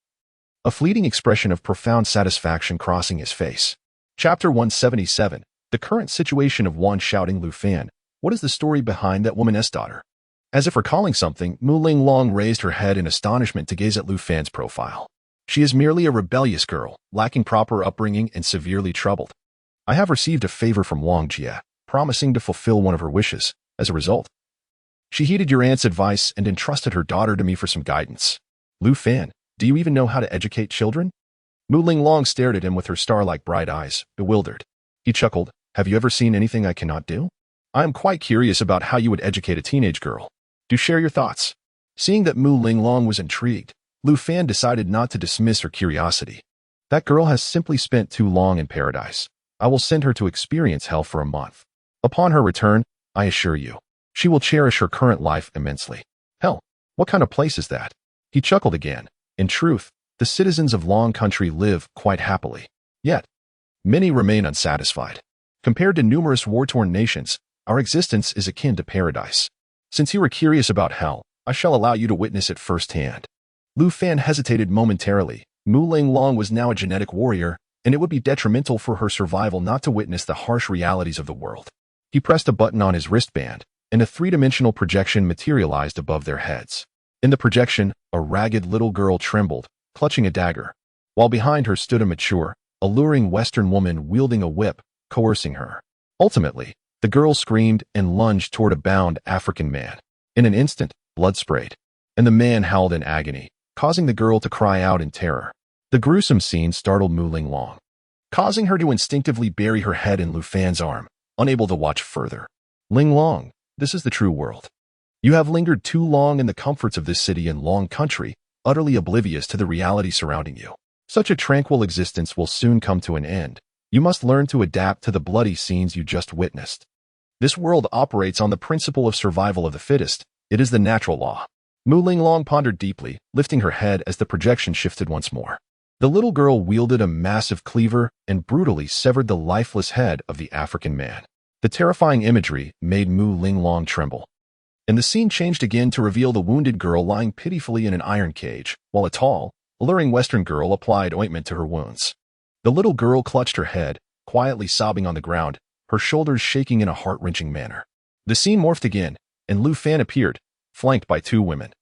a fleeting expression of profound satisfaction crossing his face. Chapter 177. The current situation of Wan shouting Lu Fan. What is the story behind that woman's daughter? As if recalling something, Mu Linglong raised her head in astonishment to gaze at Lu Fan's profile. She is merely a rebellious girl, lacking proper upbringing and severely troubled. I have received a favor from Wang Jie, promising to fulfill one of her wishes. As a result, she heeded your aunt's advice and entrusted her daughter to me for some guidance. Lu Fan, do you even know how to educate children? Mu Linglong stared at him with her star-like bright eyes, bewildered. He chuckled, have you ever seen anything I cannot do? I am quite curious about how you would educate a teenage girl. Do share your thoughts. Seeing that Mu Linglong was intrigued, Lu Fan decided not to dismiss her curiosity. That girl has simply spent too long in paradise. I will send her to experience hell for a month. Upon her return, I assure you, she will cherish her current life immensely. Hell, what kind of place is that? He chuckled again. In truth, the citizens of Long Country live quite happily. Yet, many remain unsatisfied. Compared to numerous war-torn nations, our existence is akin to paradise. Since you are curious about hell, I shall allow you to witness it firsthand. Lu Fan hesitated momentarily. Mu Linglong was now a genetic warrior, and it would be detrimental for her survival not to witness the harsh realities of the world. He pressed a button on his wristband, and a three-dimensional projection materialized above their heads. In the projection, a ragged little girl trembled, clutching a dagger, while behind her stood a mature, alluring Western woman wielding a whip, coercing her. Ultimately, the girl screamed and lunged toward a bound African man. In an instant, blood sprayed, and the man howled in agony, causing the girl to cry out in terror. The gruesome scene startled Mu Linglong, causing her to instinctively bury her head in Lu Fan's arm, unable to watch further. Linglong, this is the true world. You have lingered too long in the comforts of this city in Long Country, utterly oblivious to the reality surrounding you. Such a tranquil existence will soon come to an end. You must learn to adapt to the bloody scenes you just witnessed. This world operates on the principle of survival of the fittest. It is the natural law. Mu Linglong pondered deeply, lifting her head as the projection shifted once more. The little girl wielded a massive cleaver and brutally severed the lifeless head of the African man. The terrifying imagery made Mu Linglong tremble. And the scene changed again to reveal the wounded girl lying pitifully in an iron cage, while a tall, alluring Western girl applied ointment to her wounds. The little girl clutched her head, quietly sobbing on the ground, her shoulders shaking in a heart-wrenching manner. The scene morphed again, and Lu Fan appeared, flanked by 2 women,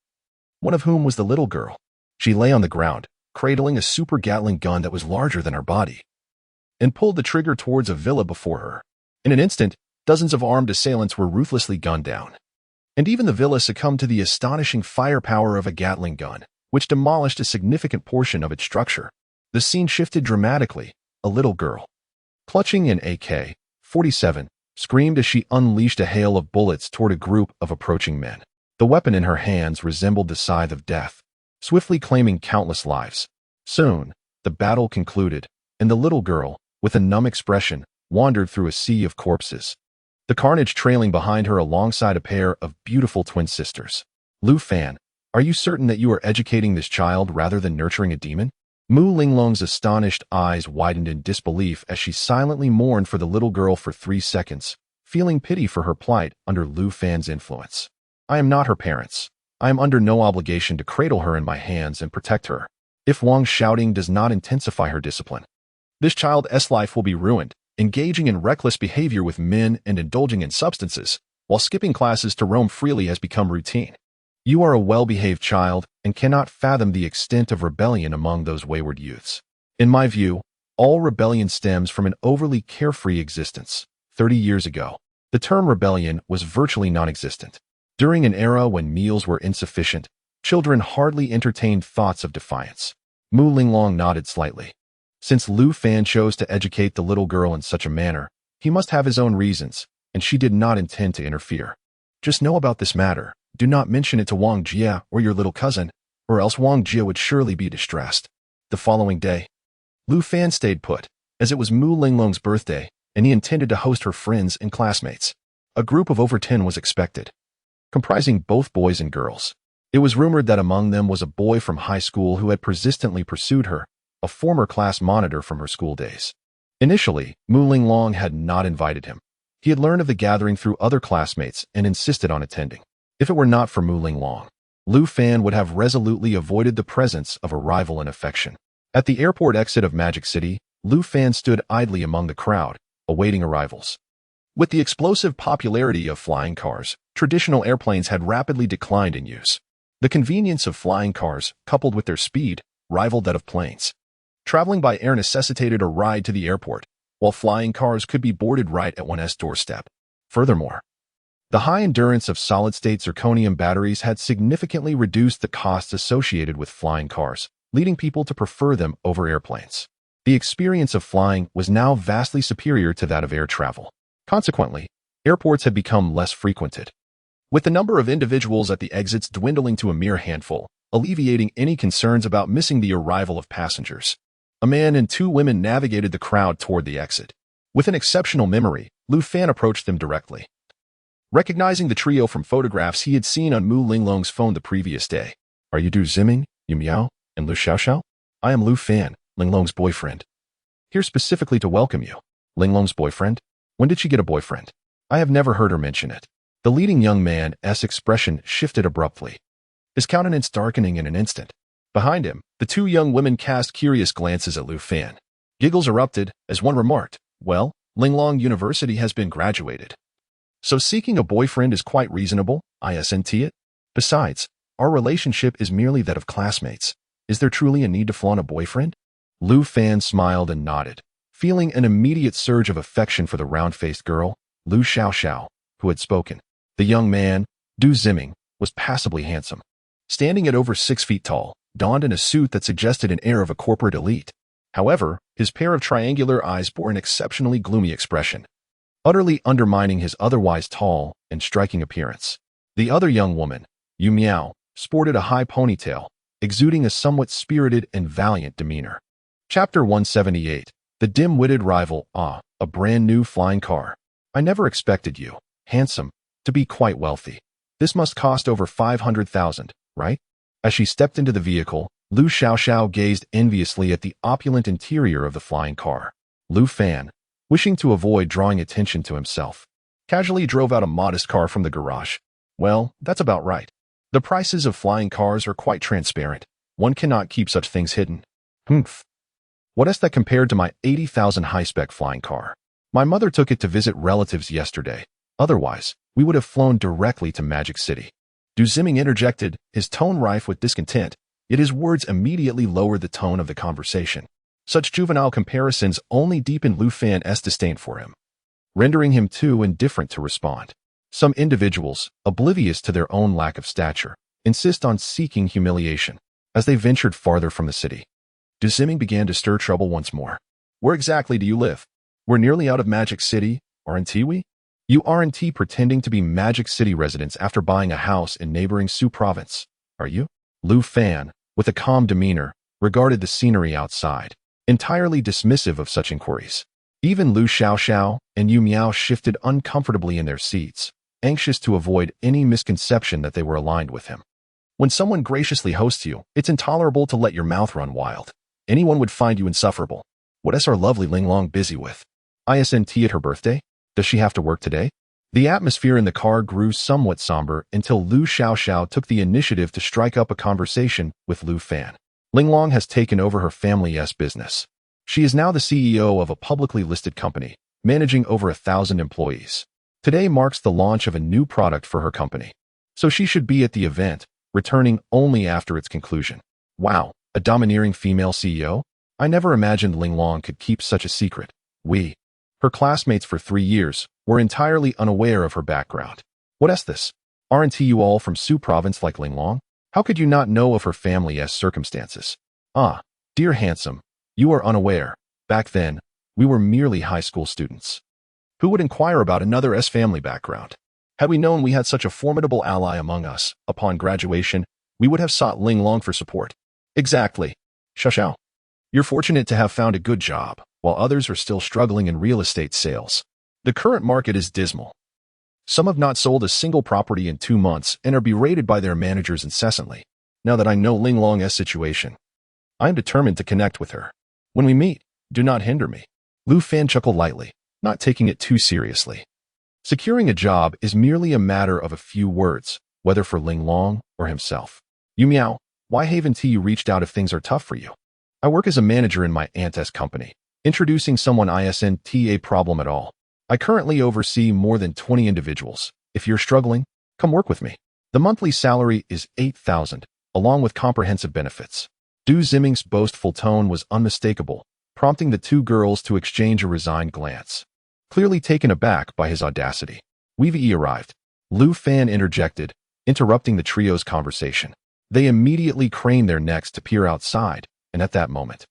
one of whom was the little girl. She lay on the ground, cradling a super Gatling gun that was larger than her body, and pulled the trigger towards a villa before her. In an instant, dozens of armed assailants were ruthlessly gunned down. And even the villa succumbed to the astonishing firepower of a Gatling gun, which demolished a significant portion of its structure. The scene shifted dramatically. A little girl, clutching an AK-47, screamed as she unleashed a hail of bullets toward a group of approaching men. The weapon in her hands resembled the scythe of death, swiftly claiming countless lives. Soon, the battle concluded, and the little girl, with a numb expression, wandered through a sea of corpses, the carnage trailing behind her alongside a pair of beautiful twin sisters. Lu Fan, are you certain that you are educating this child rather than nurturing a demon? Mu Linglong's astonished eyes widened in disbelief as she silently mourned for the little girl for 3 seconds, feeling pity for her plight under Lu Fan's influence. I am not her parents. I am under no obligation to cradle her in my hands and protect her. if Wang's shouting does not intensify her discipline. This child's life will be ruined, engaging in reckless behavior with men and indulging in substances, while skipping classes to roam freely has become routine. You are a well-behaved child and cannot fathom the extent of rebellion among those wayward youths. In my view, all rebellion stems from an overly carefree existence. 30 years ago, the term rebellion was virtually non-existent. During an era when meals were insufficient, children hardly entertained thoughts of defiance. Mu Linglong nodded slightly. Since Lu Fan chose to educate the little girl in such a manner, he must have his own reasons, and she did not intend to interfere. Just know about this matter. Do not mention it to Wang Jia or your little cousin, or else Wang Jia would surely be distressed. The following day, Lu Fan stayed put, as it was Mu Linglong's birthday, and he intended to host her friends and classmates. A group of over 10 was expected, comprising both boys and girls. It was rumored that among them was a boy from high school who had persistently pursued her, a former class monitor from her school days. Initially, Mu Linglong had not invited him. He had learned of the gathering through other classmates and insisted on attending. If it were not for Mu Linglong, Lu Fan would have resolutely avoided the presence of a rival in affection. At the airport exit of Magic City, Lu Fan stood idly among the crowd, awaiting arrivals. With the explosive popularity of flying cars, traditional airplanes had rapidly declined in use. The convenience of flying cars, coupled with their speed, rivaled that of planes. Traveling by air necessitated a ride to the airport, while flying cars could be boarded right at one's doorstep. Furthermore, the high endurance of solid-state zirconium batteries had significantly reduced the costs associated with flying cars, leading people to prefer them over airplanes. The experience of flying was now vastly superior to that of air travel. Consequently, airports had become less frequented, with the number of individuals at the exits dwindling to a mere handful, alleviating any concerns about missing the arrival of passengers. A man and two women navigated the crowd toward the exit. With an exceptional memory, Lu Fan approached them directly, recognizing the trio from photographs he had seen on Mu Linglong's phone the previous day. Are you Du Ziming, Yu Miao, and Lu Xiaoxiao? I am Lu Fan, Linglong's boyfriend. Here specifically to welcome you. Linglong's boyfriend? When did she get a boyfriend? I have never heard her mention it. The leading young man's expression shifted abruptly, his countenance darkening in an instant. Behind him, the two young women cast curious glances at Lu Fan. Giggles erupted as one remarked, well, Linglong University has been graduated. So seeking a boyfriend is quite reasonable, isn't it? Besides, our relationship is merely that of classmates. Is there truly a need to flaunt a boyfriend? Lu Fan smiled and nodded, feeling an immediate surge of affection for the round-faced girl, Lu Xiaoxiao, who had spoken. The young man, Du Ziming, was passably handsome. Standing at over 6 feet tall, donned in a suit that suggested an air of a corporate elite. However, his pair of triangular eyes bore an exceptionally gloomy expression, utterly undermining his otherwise tall and striking appearance. The other young woman, Yu Miao, sported a high ponytail, exuding a somewhat spirited and valiant demeanor. Chapter 178. The Dim-Witted Rival. A brand new flying car. I never expected you, handsome, to be quite wealthy. This must cost over 500,000, right? As she stepped into the vehicle, Lu Xiaoxiao gazed enviously at the opulent interior of the flying car. Lu Fan, wishing to avoid drawing attention to himself, casually drove out a modest car from the garage. Well, that's about right. The prices of flying cars are quite transparent. One cannot keep such things hidden. Humph. What is that compared to my 80,000 high-spec flying car? My mother took it to visit relatives yesterday. Otherwise, we would have flown directly to Magic City. Du Ziming interjected, his tone rife with discontent, yet his words immediately lowered the tone of the conversation. Such juvenile comparisons only deepened Lu Fan's disdain for him, rendering him too indifferent to respond. Some individuals, oblivious to their own lack of stature, insist on seeking humiliation. As they ventured farther from the city, Du Ziming began to stir trouble once more. Where exactly do you live? We're nearly out of Magic City, aren't we? You aren't pretending to be Magic City residents after buying a house in neighboring Su province, are you? Lu Fan, with a calm demeanor, regarded the scenery outside, entirely dismissive of such inquiries. Even Lu Xiaoxiao and Yu Miao shifted uncomfortably in their seats, anxious to avoid any misconception that they were aligned with him. When someone graciously hosts you, it's intolerable to let your mouth run wild. Anyone would find you insufferable. What is our lovely Linglong busy with? Isn't at her birthday? Does she have to work today? The atmosphere in the car grew somewhat somber until Lu Xiaoxiao took the initiative to strike up a conversation with Lu Fan. Ling Long has taken over her family's business. She is now the CEO of a publicly listed company, managing over 1,000 employees. Today marks the launch of a new product for her company, so she should be at the event, returning only after its conclusion. Wow, a domineering female CEO? I never imagined Ling Long could keep such a secret. Her classmates for 3 years, were entirely unaware of her background. What is this? Aren't you all from Su province like Ling Long? How could you not know of her family's circumstances? Ah, dear handsome, you are unaware. Back then, we were merely high school students. Who would inquire about another's family background? Had we known we had such a formidable ally among us, upon graduation, we would have sought Ling Long for support. Exactly. Xiao. You're fortunate to have found a good job, while others are still struggling in real estate sales. The current market is dismal. Some have not sold a single property in 2 months and are berated by their managers incessantly. Now that I know Ling Long's situation, I am determined to connect with her. When we meet, do not hinder me. Lu Fan chuckled lightly, not taking it too seriously. Securing a job is merely a matter of a few words, whether for Ling Long or himself. You meow, why haven't you reached out if things are tough for you? I work as a manager in my aunt's company, introducing someone isn't a problem at all. I currently oversee more than 20 individuals. If you're struggling, come work with me. The monthly salary is 8,000, along with comprehensive benefits. Du Ziming's boastful tone was unmistakable, prompting the 2 girls to exchange a resigned glance. Clearly taken aback by his audacity, Weavey arrived. Lu Fan interjected, interrupting the trio's conversation. They immediately craned their necks to peer outside, and at that moment,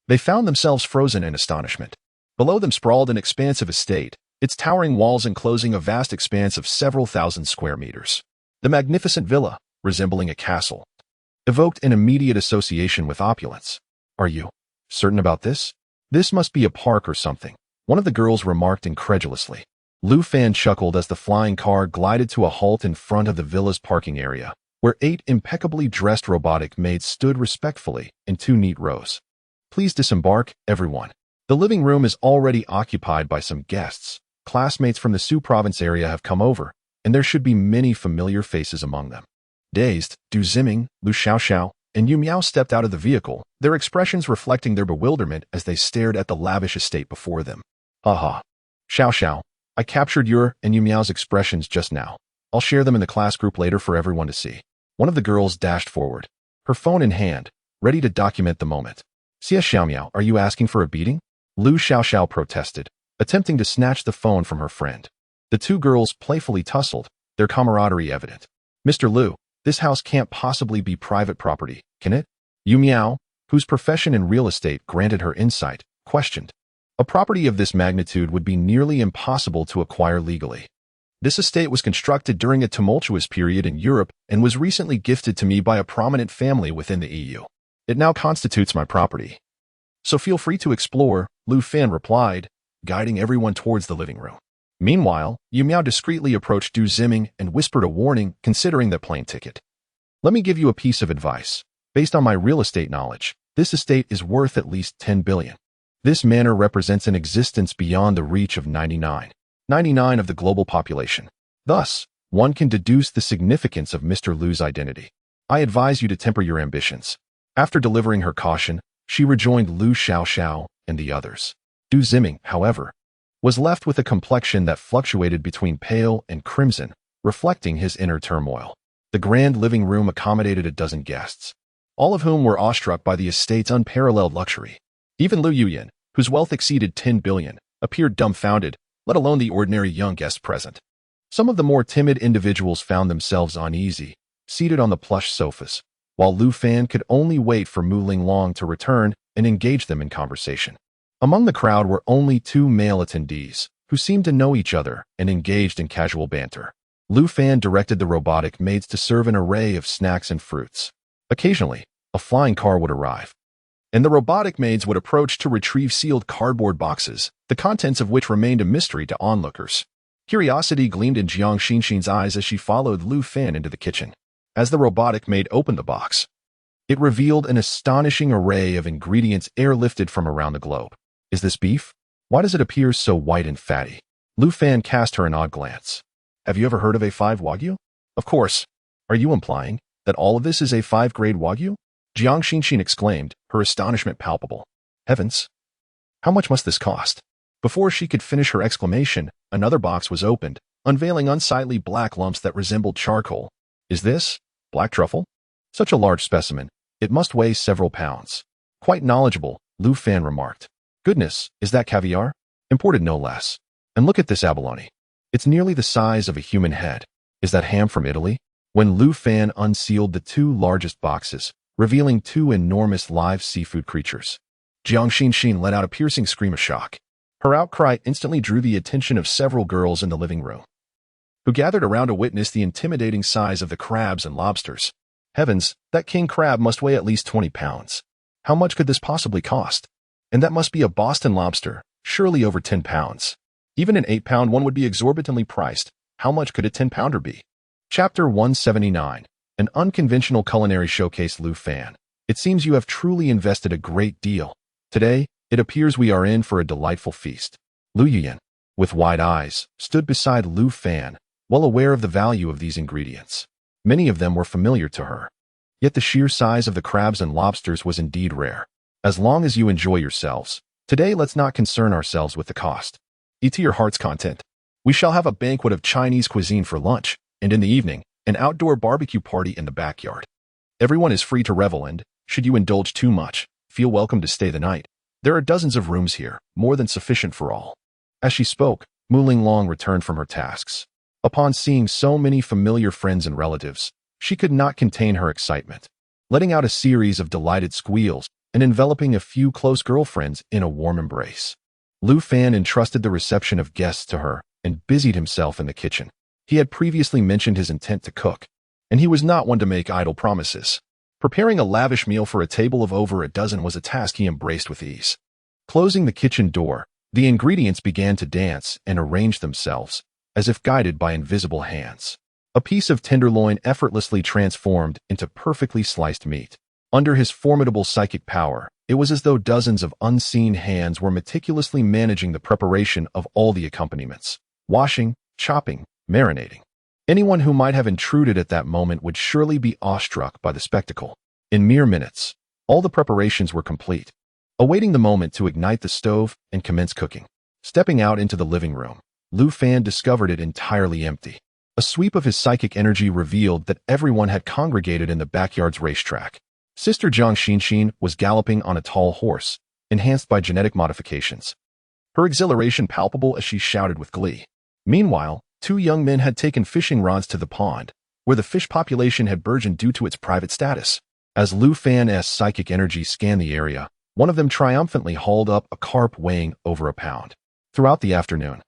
they found themselves frozen in astonishment. Below them sprawled an expansive estate, its towering walls enclosing a vast expanse of several thousand square meters. The magnificent villa, resembling a castle, evoked an immediate association with opulence. Are you certain about this? This must be a park or something, one of the girls remarked incredulously. Lu Fan chuckled as the flying car glided to a halt in front of the villa's parking area, where 8 impeccably dressed robotic maids stood respectfully in 2 neat rows. Please disembark, everyone. The living room is already occupied by some guests. Classmates from the Su province area have come over, and there should be many familiar faces among them. Dazed, Du Ziming, Lu Xiaoxiao, and Yu Miao stepped out of the vehicle, their expressions reflecting their bewilderment as they stared at the lavish estate before them. Haha. Xiaoxiao, I captured your and Yu Miao's expressions just now. I'll share them in the class group later for everyone to see. One of the girls dashed forward, her phone in hand, ready to document the moment. Xia Xiaomiao, are you asking for a beating? Lu Xiaoxiao protested, attempting to snatch the phone from her friend. The 2 girls playfully tussled, their camaraderie evident. Mr. Lu, this house can't possibly be private property, can it? Yu Miao, whose profession in real estate granted her insight, questioned. A property of this magnitude would be nearly impossible to acquire legally. This estate was constructed during a tumultuous period in Europe and was recently gifted to me by a prominent family within the EU. It now constitutes my property. So feel free to explore, Lu Fan replied, guiding everyone towards the living room. Meanwhile, Yu Miao discreetly approached Du Ziming and whispered a warning considering the plane ticket. Let me give you a piece of advice. Based on my real estate knowledge, this estate is worth at least 10 billion. This manor represents an existence beyond the reach of 99 of the global population. Thus, one can deduce the significance of Mr. Lu's identity. I advise you to temper your ambitions. After delivering her caution, she rejoined Lu Xiaoxiao and the others. Du Ziming, however, was left with a complexion that fluctuated between pale and crimson, reflecting his inner turmoil. The grand living room accommodated a dozen guests, all of whom were awestruck by the estate's unparalleled luxury. Even Lu Yuyan, whose wealth exceeded 10 billion, appeared dumbfounded, let alone the ordinary young guests present. Some of the more timid individuals found themselves uneasy, seated on the plush sofas, while Lu Fan could only wait for Mu Ling Long to return and engage them in conversation. Among the crowd were only 2 male attendees, who seemed to know each other and engaged in casual banter. Lu Fan directed the robotic maids to serve an array of snacks and fruits. Occasionally, a flying car would arrive, and the robotic maids would approach to retrieve sealed cardboard boxes, the contents of which remained a mystery to onlookers. Curiosity gleamed in Jiang Xinxin's eyes as she followed Lu Fan into the kitchen. As the robotic maid opened the box, it revealed an astonishing array of ingredients airlifted from around the globe. Is this beef? Why does it appear so white and fatty? Lu Fan cast her an odd glance. Have you ever heard of A5 Wagyu? Of course. Are you implying that all of this is A5 grade Wagyu? Jiang Xinxin exclaimed, her astonishment palpable. Heavens! How much must this cost? Before she could finish her exclamation, another box was opened, unveiling unsightly black lumps that resembled charcoal. Is this black truffle? Such a large specimen. It must weigh several pounds. Quite knowledgeable, Lu Fan remarked. Goodness, is that caviar? Imported no less. And look at this abalone. It's nearly the size of a human head. Is that ham from Italy? When Lu Fan unsealed the two largest boxes, revealing two enormous live seafood creatures, Jiang Xinxin let out a piercing scream of shock. Her outcry instantly drew the attention of several girls in the living room, who gathered around to witness the intimidating size of the crabs and lobsters. Heavens, that king crab must weigh at least 20 pounds. How much could this possibly cost? And that must be a Boston lobster, surely over 10 pounds. Even an 8-pound one would be exorbitantly priced. How much could a 10-pounder be? Chapter 179. An unconventional culinary showcase. Lu Fan. It seems you have truly invested a great deal. Today, it appears we are in for a delightful feast. Lu Yuyan, with wide eyes, stood beside Lu Fan, well aware of the value of these ingredients. Many of them were familiar to her. Yet the sheer size of the crabs and lobsters was indeed rare. As long as you enjoy yourselves, today let's not concern ourselves with the cost. Eat to your heart's content. We shall have a banquet of Chinese cuisine for lunch, and in the evening, an outdoor barbecue party in the backyard. Everyone is free to revel and, should you indulge too much, feel welcome to stay the night. There are dozens of rooms here, more than sufficient for all. As she spoke, Mu Linglong returned from her tasks. Upon seeing so many familiar friends and relatives, she could not contain her excitement, letting out a series of delighted squeals and enveloping a few close girlfriends in a warm embrace. Lu Fan entrusted the reception of guests to her and busied himself in the kitchen. He had previously mentioned his intent to cook, and he was not one to make idle promises. Preparing a lavish meal for a table of over a dozen was a task he embraced with ease. Closing the kitchen door, the ingredients began to dance and arrange themselves, as if guided by invisible hands. A piece of tenderloin effortlessly transformed into perfectly sliced meat. Under his formidable psychic power, it was as though dozens of unseen hands were meticulously managing the preparation of all the accompaniments, washing, chopping, marinating. Anyone who might have intruded at that moment would surely be awestruck by the spectacle. In mere minutes, all the preparations were complete, awaiting the moment to ignite the stove and commence cooking. Stepping out into the living room, Lu Fan discovered it entirely empty. A sweep of his psychic energy revealed that everyone had congregated in the backyard's racetrack. Sister Jiang Xinxin was galloping on a tall horse, enhanced by genetic modifications, her exhilaration palpable as she shouted with glee. Meanwhile, two young men had taken fishing rods to the pond, where the fish population had burgeoned due to its private status. As Lu Fan's psychic energy scanned the area, one of them triumphantly hauled up a carp weighing over a pound. Throughout the afternoon,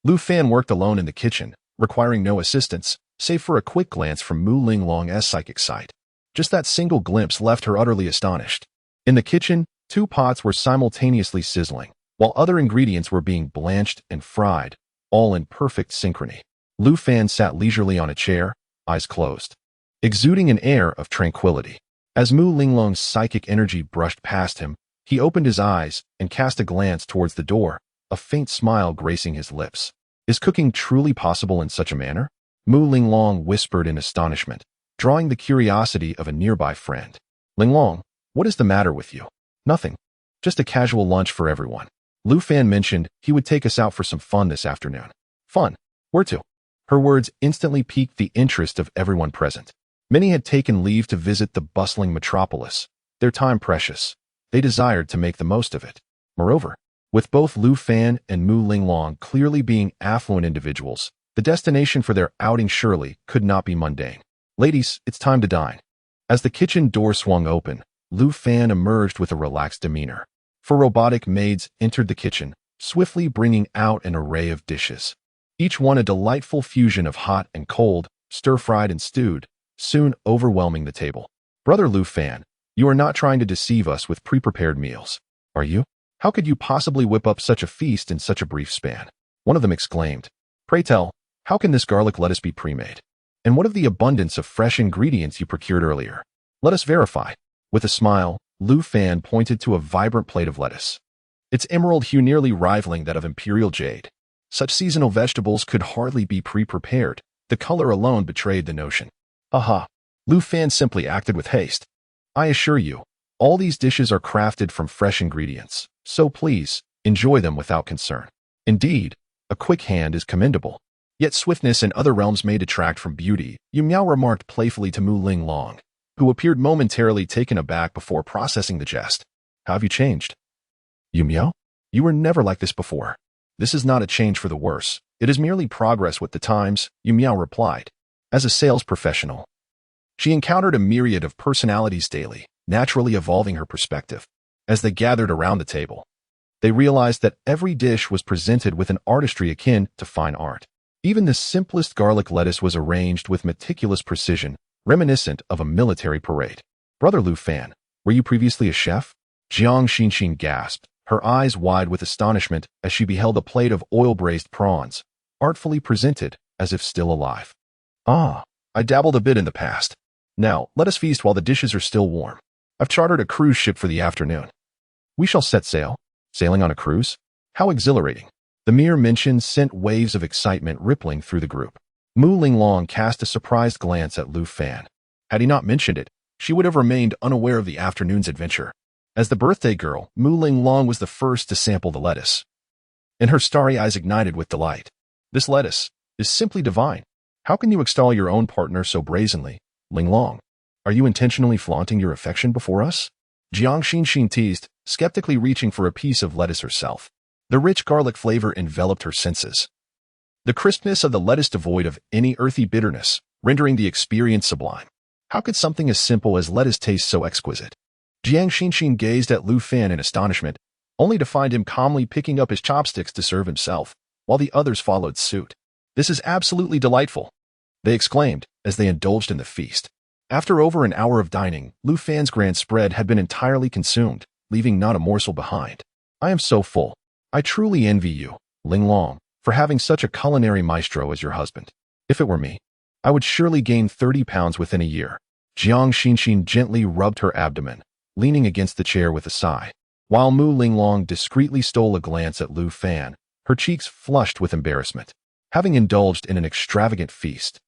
Lu Fan worked alone in the kitchen, requiring no assistance, save for a quick glance from Mu Linglong's psychic sight. Just that single glimpse left her utterly astonished. In the kitchen, two pots were simultaneously sizzling, while other ingredients were being blanched and fried, all in perfect synchrony. Lu Fan sat leisurely on a chair, eyes closed, exuding an air of tranquility. As Mu Linglong's psychic energy brushed past him, he opened his eyes and cast a glance towards the door, a faint smile gracing his lips. Is cooking truly possible in such a manner? Mu Linglong whispered in astonishment, drawing the curiosity of a nearby friend. Linglong, what is the matter with you? Nothing. Just a casual lunch for everyone. Lu Fan mentioned he would take us out for some fun this afternoon. Fun? Where to? Her words instantly piqued the interest of everyone present. Many had taken leave to visit the bustling metropolis, their time precious. They desired to make the most of it. Moreover, with both Lu Fan and Mu Linglong clearly being affluent individuals, the destination for their outing surely could not be mundane. Ladies, it's time to dine. As the kitchen door swung open, Lu Fan emerged with a relaxed demeanor. Four robotic maids entered the kitchen, swiftly bringing out an array of dishes. Each one a delightful fusion of hot and cold, stir-fried and stewed, soon overwhelming the table. Brother Lu Fan, you are not trying to deceive us with pre-prepared meals, are you? How could you possibly whip up such a feast in such a brief span? One of them exclaimed. Pray tell, how can this garlic lettuce be pre-made? And what of the abundance of fresh ingredients you procured earlier? Let us verify. With a smile, Lu Fan pointed to a vibrant plate of lettuce, its emerald hue nearly rivaling that of imperial jade. Such seasonal vegetables could hardly be pre-prepared. The color alone betrayed the notion. Aha! Lu Fan simply acted with haste. I assure you, all these dishes are crafted from fresh ingredients, so please, enjoy them without concern. Indeed, a quick hand is commendable. Yet swiftness in other realms may detract from beauty, Yu Miao remarked playfully to Mu Ling Long, who appeared momentarily taken aback before processing the jest. How have you changed? Yu Miao? You were never like this before. This is not a change for the worse. It is merely progress with the times, Yu Miao replied. As a sales professional, she encountered a myriad of personalities daily, naturally evolving her perspective. As they gathered around the table, they realized that every dish was presented with an artistry akin to fine art. Even the simplest garlic lettuce was arranged with meticulous precision, reminiscent of a military parade. Brother Lu Fan, were you previously a chef? Jiang Xinxin gasped, her eyes wide with astonishment as she beheld a plate of oil-braised prawns, artfully presented as if still alive. Ah, I dabbled a bit in the past. Now, let us feast while the dishes are still warm. I've chartered a cruise ship for the afternoon. We shall set sail. Sailing on a cruise? How exhilarating. The mere mention sent waves of excitement rippling through the group. Mu Ling Long cast a surprised glance at Lu Fan. Had he not mentioned it, she would have remained unaware of the afternoon's adventure. As the birthday girl, Mu Ling Long was the first to sample the lettuce, and her starry eyes ignited with delight. This lettuce is simply divine. How can you extol your own partner so brazenly, Ling Long? Are you intentionally flaunting your affection before us? Jiang Xinxin teased, skeptically reaching for a piece of lettuce herself. The rich garlic flavor enveloped her senses, the crispness of the lettuce devoid of any earthy bitterness, rendering the experience sublime. How could something as simple as lettuce taste so exquisite? Jiang Xinxin gazed at Lu Fan in astonishment, only to find him calmly picking up his chopsticks to serve himself, while the others followed suit. This is absolutely delightful, they exclaimed as they indulged in the feast. After over an hour of dining, Lu Fan's grand spread had been entirely consumed, leaving not a morsel behind. I am so full. I truly envy you, Ling Long, for having such a culinary maestro as your husband. If it were me, I would surely gain 30 pounds within a year. Jiang Xinxin gently rubbed her abdomen, leaning against the chair with a sigh. While Mu Ling Long discreetly stole a glance at Lu Fan, her cheeks flushed with embarrassment. Having indulged in an extravagant feast,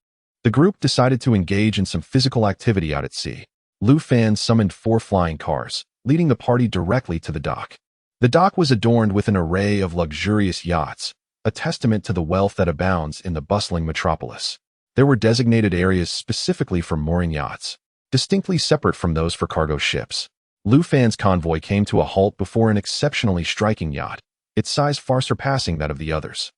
the group decided to engage in some physical activity out at sea. Lu Fan summoned 4 flying cars, leading the party directly to the dock. The dock was adorned with an array of luxurious yachts, a testament to the wealth that abounds in the bustling metropolis. There were designated areas specifically for mooring yachts, distinctly separate from those for cargo ships. Lu Fan's convoy came to a halt before an exceptionally striking yacht, its size far surpassing that of the others.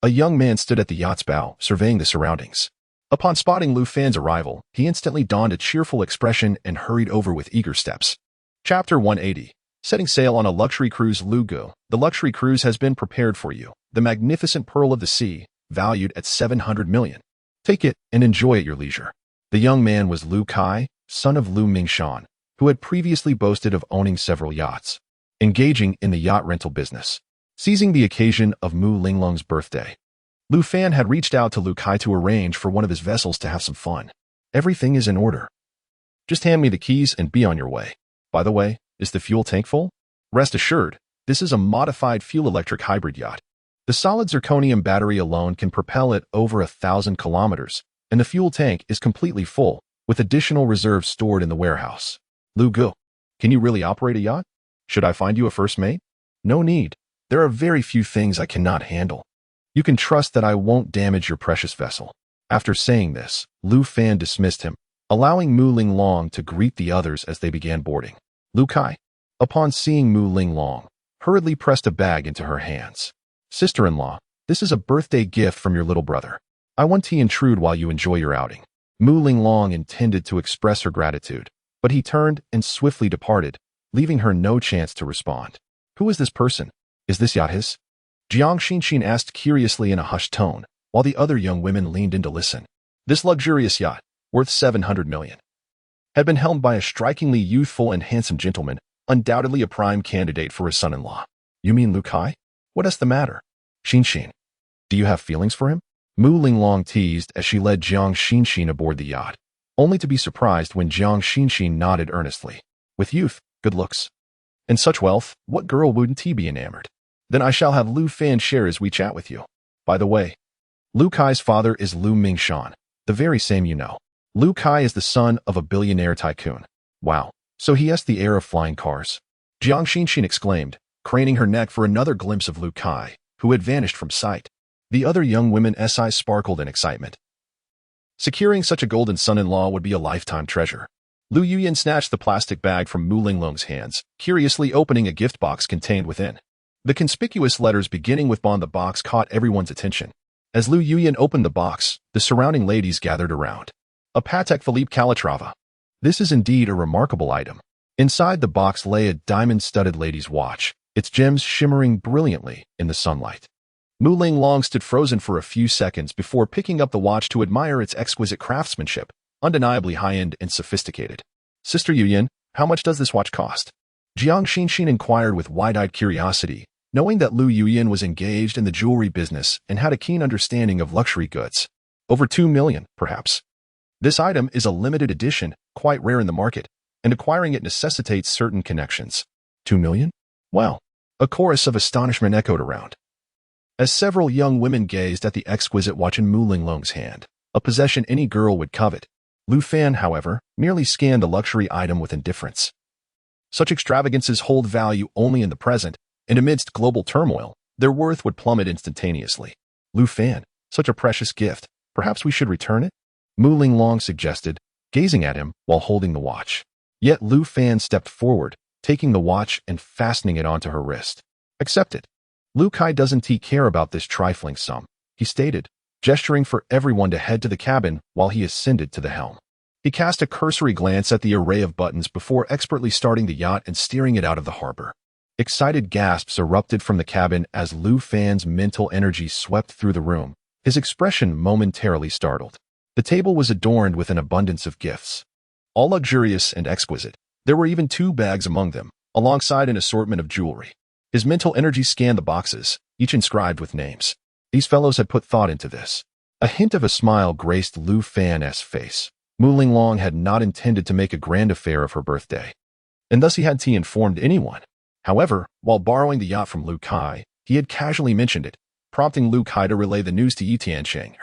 A young man stood at the yacht's bow, surveying the surroundings. Upon spotting Lu Fan's arrival, he instantly donned a cheerful expression and hurried over with eager steps. Chapter 180. Setting sail on a luxury cruise. Lu Gu, the luxury cruise has been prepared for you, the magnificent pearl of the sea, valued at 700 million. Take it and enjoy at your leisure. The young man was Lu Kai, son of Lu Mingshan, who had previously boasted of owning several yachts, engaging in the yacht rental business. Seizing the occasion of Mu Ling Long's birthday, Lu Fan had reached out to Lu Kai to arrange for one of his vessels to have some fun. Everything is in order. Just hand me the keys and be on your way. By the way, is the fuel tank full? Rest assured, this is a modified fuel-electric hybrid yacht. The solid zirconium battery alone can propel it over 1,000 kilometers, and the fuel tank is completely full, with additional reserves stored in the warehouse. Lu Gu, can you really operate a yacht? Should I find you a first mate? No need. There are very few things I cannot handle. You can trust that I won't damage your precious vessel. After saying this, Lu Fan dismissed him, allowing Mu Ling Long to greet the others as they began boarding. Lu Kai, upon seeing Mu Ling Long, hurriedly pressed a bag into her hands. Sister-in-law, this is a birthday gift from your little brother. I want to intrude while you enjoy your outing. Mu Ling Long intended to express her gratitude, but he turned and swiftly departed, leaving her no chance to respond. Who is this person? Is this yacht his? Jiang Xinxin asked curiously in a hushed tone, while the other young women leaned in to listen. This luxurious yacht, worth 700 million, had been helmed by a strikingly youthful and handsome gentleman, undoubtedly a prime candidate for his son-in-law. You mean Lu Kai? What is the matter? Xinxin, do you have feelings for him? Mu Ling Long teased as she led Jiang Xinxin aboard the yacht, only to be surprised when Jiang Xinxin nodded earnestly. With youth, good looks, and such wealth, what girl wouldn't he be enamored? Then I shall have Lu Fan share as we chat with you. By the way, Lu Kai's father is Lu Mingshan, the very same you know. Lu Kai is the son of a billionaire tycoon. Wow, So he has the air of flying cars. Jiang Xinxin exclaimed, craning her neck for another glimpse of Lu Kai, who had vanished from sight. The other young women's eyes sparkled in excitement. Securing such a golden son-in-law would be a lifetime treasure. Lu Yuyan snatched the plastic bag from Mu Linglong's hands, curiously opening a gift box contained within. The conspicuous letters beginning with Bon the box caught everyone's attention. As Lu Yuyan opened the box, the surrounding ladies gathered around. A Patek Philippe Calatrava. This is indeed a remarkable item. Inside the box lay a diamond-studded lady's watch, its gems shimmering brilliantly in the sunlight. Mu Linglong stood frozen for a few seconds before picking up the watch to admire its exquisite craftsmanship, undeniably high-end and sophisticated. Sister Yuyan, how much does this watch cost? Jiang Xinxin inquired with wide-eyed curiosity, knowing that Lu Yuyan was engaged in the jewelry business and had a keen understanding of luxury goods. Over 2 million, perhaps. This item is a limited edition, quite rare in the market, and acquiring it necessitates certain connections. 2 million? Well, a chorus of astonishment echoed around. As several young women gazed at the exquisite watch in Mu Linglong's hand, a possession any girl would covet, Lu Fan, however, merely scanned the luxury item with indifference. Such extravagances hold value only in the present, and amidst global turmoil, their worth would plummet instantaneously. Lu Fan, such a precious gift, perhaps we should return it? Mu Linglong suggested, gazing at him while holding the watch. Yet Lu Fan stepped forward, taking the watch and fastening it onto her wrist. Accept it. Lu Kai doesn't care about this trifling sum, he stated, gesturing for everyone to head to the cabin while he ascended to the helm. He cast a cursory glance at the array of buttons before expertly starting the yacht and steering it out of the harbor. Excited gasps erupted from the cabin as Lu Fan's mental energy swept through the room, his expression momentarily startled. The table was adorned with an abundance of gifts. All luxurious and exquisite, there were even 2 bags among them, alongside an assortment of jewelry. His mental energy scanned the boxes, each inscribed with names. These fellows had put thought into this. A hint of a smile graced Lu Fan's face. Mu Linglong had not intended to make a grand affair of her birthday, and thus he hadn't informed anyone. However, while borrowing the yacht from Lu Kai, he had casually mentioned it, prompting Lu Kai to relay the news to Yi Tiancheng,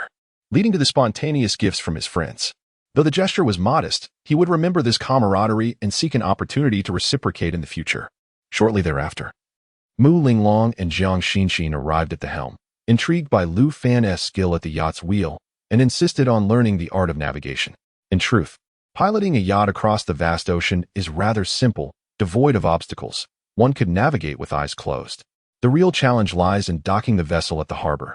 leading to the spontaneous gifts from his friends. Though the gesture was modest, he would remember this camaraderie and seek an opportunity to reciprocate in the future. Shortly thereafter, Mu Linglong and Jiang Xinxin arrived at the helm, intrigued by Lu Fan's skill at the yacht's wheel, and insisted on learning the art of navigation. In truth, piloting a yacht across the vast ocean is rather simple, devoid of obstacles. One could navigate with eyes closed. The real challenge lies in docking the vessel at the harbor,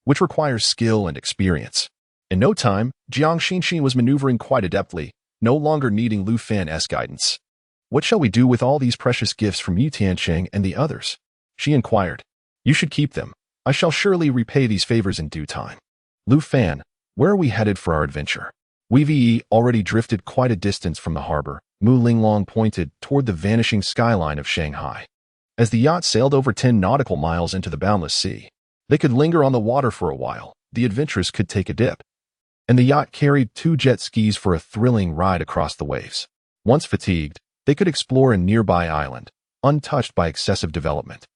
which requires skill and experience. In no time, Jiang Xinxin was maneuvering quite adeptly, no longer needing Lu Fan's guidance. What shall we do with all these precious gifts from Yi Tiancheng and the others? She inquired. You should keep them. I shall surely repay these favors in due time. Lu Fan, where are we headed for our adventure? We've already drifted quite a distance from the harbor. Mu Linglong pointed toward the vanishing skyline of Shanghai. As the yacht sailed over 10 nautical miles into the boundless sea, they could linger on the water for a while. The adventurers could take a dip. And the yacht carried 2 jet skis for a thrilling ride across the waves. Once fatigued, they could explore a nearby island, untouched by excessive development,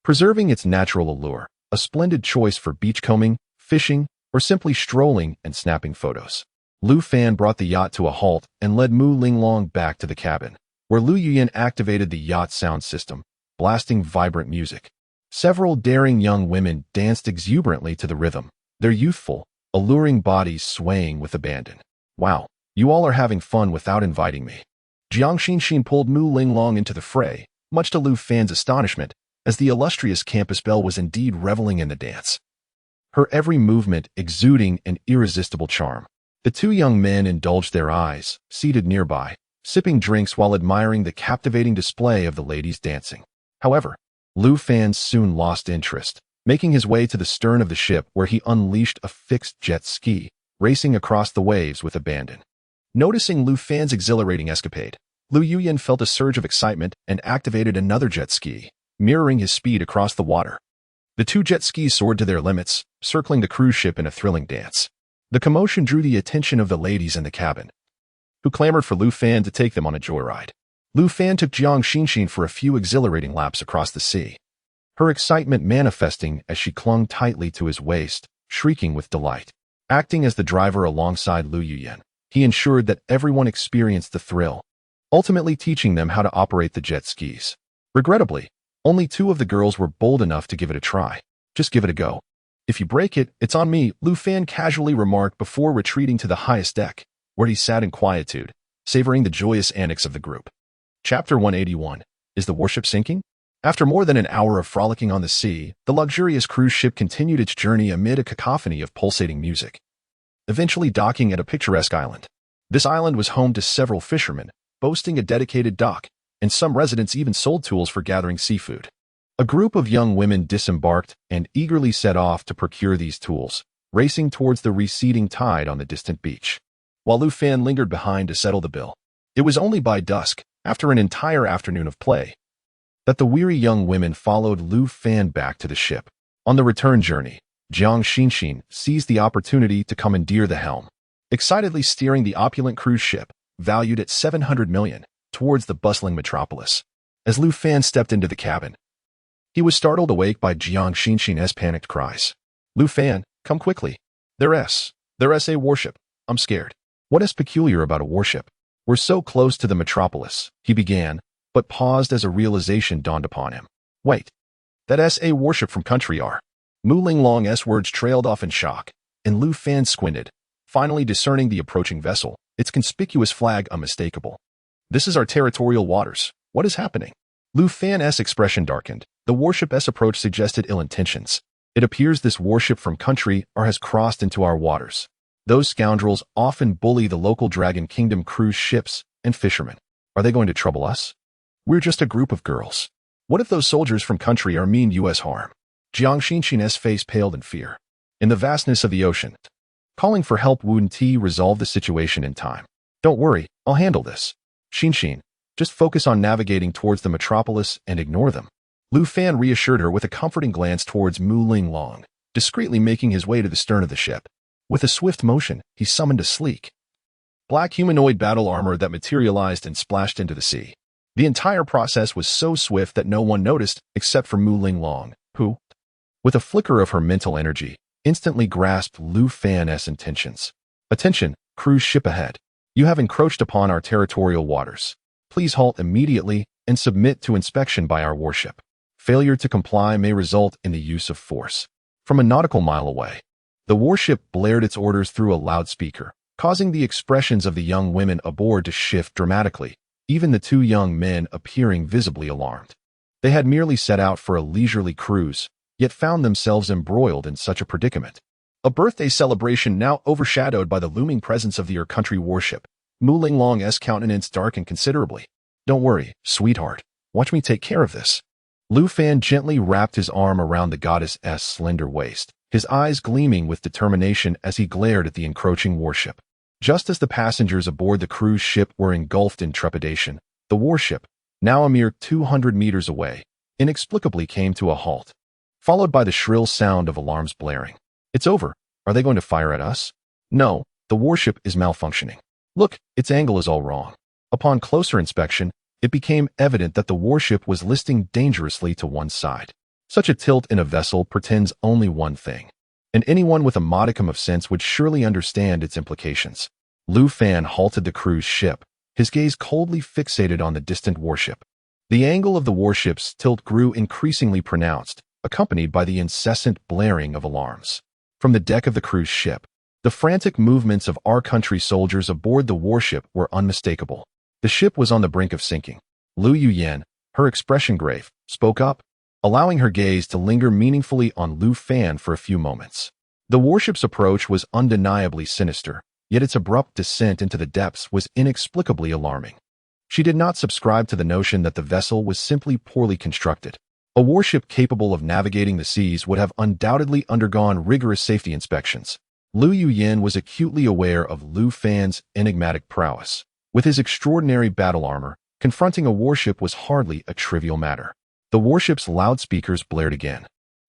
preserving its natural allure, a splendid choice for beachcombing, fishing, or simply strolling and snapping photos. Lu Fan brought the yacht to a halt and led Mu Linglong back to the cabin, where Lu Yuyan activated the yacht's sound system, blasting vibrant music. Several daring young women danced exuberantly to the rhythm, their youthful, alluring bodies swaying with abandon. Wow, you all are having fun without inviting me. Jiang Xinxin pulled Mu Linglong into the fray, much to Lu Fan's astonishment, as the illustrious campus belle was indeed reveling in the dance. Her every movement exuding an irresistible charm. The 2 young men indulged their eyes, seated nearby, sipping drinks while admiring the captivating display of the ladies dancing. However, Lu Fan soon lost interest, making his way to the stern of the ship where he unleashed a fixed jet ski, racing across the waves with abandon. Noticing Lu Fan's exhilarating escapade, Lu Yuyan felt a surge of excitement and activated another jet ski, mirroring his speed across the water. The 2 jet skis soared to their limits, circling the cruise ship in a thrilling dance. The commotion drew the attention of the ladies in the cabin, who clamored for Lu Fan to take them on a joyride. Lu Fan took Jiang Xinxin for a few exhilarating laps across the sea, her excitement manifesting as she clung tightly to his waist, shrieking with delight. Acting as the driver alongside Lu Yuyan, he ensured that everyone experienced the thrill, ultimately teaching them how to operate the jet skis. Regrettably, only 2 of the girls were bold enough to give it a try. Just give it a go. If you break it, it's on me, Lu Fan casually remarked before retreating to the highest deck, where he sat in quietude, savoring the joyous antics of the group. Chapter 181. Is the warship sinking? After more than an hour of frolicking on the sea, the luxurious cruise ship continued its journey amid a cacophony of pulsating music, eventually docking at a picturesque island. This island was home to several fishermen, boasting a dedicated dock, and some residents even sold tools for gathering seafood. A group of young women disembarked and eagerly set off to procure these tools, racing towards the receding tide on the distant beach, while Lu Fan lingered behind to settle the bill. It was only by dusk, after an entire afternoon of play, that the weary young women followed Lu Fan back to the ship. On the return journey, Jiang Xinxin seized the opportunity to commandeer the helm, excitedly steering the opulent cruise ship, valued at 700 million, towards the bustling metropolis. As Lu Fan stepped into the cabin, he was startled awake by Jiang Xinxin's panicked cries. Lu Fan, come quickly. There's a warship. I'm scared. What is peculiar about a warship? We're so close to the metropolis, he began, but paused as a realization dawned upon him. Wait, that's a warship from country R. Mu Linglong's words trailed off in shock, and Lu Fan squinted, finally discerning the approaching vessel, its conspicuous flag unmistakable. This is our territorial waters. What is happening? Lu Fan's expression darkened. The warship's approach suggested ill intentions. It appears this warship from country R has crossed into our waters. Those scoundrels often bully the local Dragon Kingdom cruise ships and fishermen. Are they going to trouble us? We're just a group of girls. What if those soldiers from country R mean U.S. harm? Jiang Xinxin's face paled in fear. In the vastness of the ocean, calling for help wouldn't resolve the situation in time. Don't worry, I'll handle this. Xinxin, just focus on navigating towards the metropolis and ignore them. Lu Fan reassured her with a comforting glance towards Mu Linglong, discreetly making his way to the stern of the ship. With a swift motion, he summoned a sleek, black humanoid battle armor that materialized and splashed into the sea. The entire process was so swift that no one noticed except for Mu Linglong, who, with a flicker of her mental energy, instantly grasped Lu Fan's intentions. Attention, cruise ship ahead. You have encroached upon our territorial waters. Please halt immediately and submit to inspection by our warship. Failure to comply may result in the use of force. From a nautical mile away, the warship blared its orders through a loudspeaker, causing the expressions of the young women aboard to shift dramatically, even the 2 young men appearing visibly alarmed. They had merely set out for a leisurely cruise, yet found themselves embroiled in such a predicament. A birthday celebration now overshadowed by the looming presence of the country warship. Mu Linglong's countenance darkened considerably. Don't worry, sweetheart. Watch me take care of this. Lu Fan gently wrapped his arm around the goddess's slender waist, his eyes gleaming with determination as he glared at the encroaching warship. Just as the passengers aboard the cruise ship were engulfed in trepidation, the warship, now a mere 200 meters away, inexplicably came to a halt, followed by the shrill sound of alarms blaring. It's over. Are they going to fire at us? No, the warship is malfunctioning. Look, its angle is all wrong. Upon closer inspection, it became evident that the warship was listing dangerously to one side. Such a tilt in a vessel portends only one thing, and anyone with a modicum of sense would surely understand its implications. Lu Fan halted the cruise ship, his gaze coldly fixated on the distant warship. The angle of the warship's tilt grew increasingly pronounced, accompanied by the incessant blaring of alarms. From the deck of the cruise ship, the frantic movements of our country soldiers aboard the warship were unmistakable. The ship was on the brink of sinking. Lu Yuyan, her expression grave, spoke up, allowing her gaze to linger meaningfully on Lu Fan for a few moments. The warship's approach was undeniably sinister, yet its abrupt descent into the depths was inexplicably alarming. She did not subscribe to the notion that the vessel was simply poorly constructed. A warship capable of navigating the seas would have undoubtedly undergone rigorous safety inspections. Lu Yuyan was acutely aware of Lu Fan's enigmatic prowess. With his extraordinary battle armor, confronting a warship was hardly a trivial matter. The warship's loudspeakers blared again,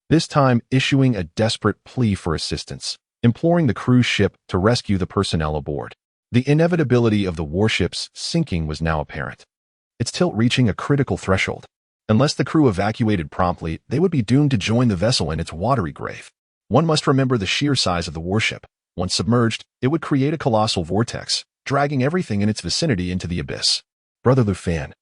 this time issuing a desperate plea for assistance, imploring the cruise ship to rescue the personnel aboard. The inevitability of the warship's sinking was now apparent, its tilt reaching a critical threshold. Unless the crew evacuated promptly, they would be doomed to join the vessel in its watery grave. One must remember the sheer size of the warship. Once submerged, it would create a colossal vortex, dragging everything in its vicinity into the abyss. Brother Lu Fan,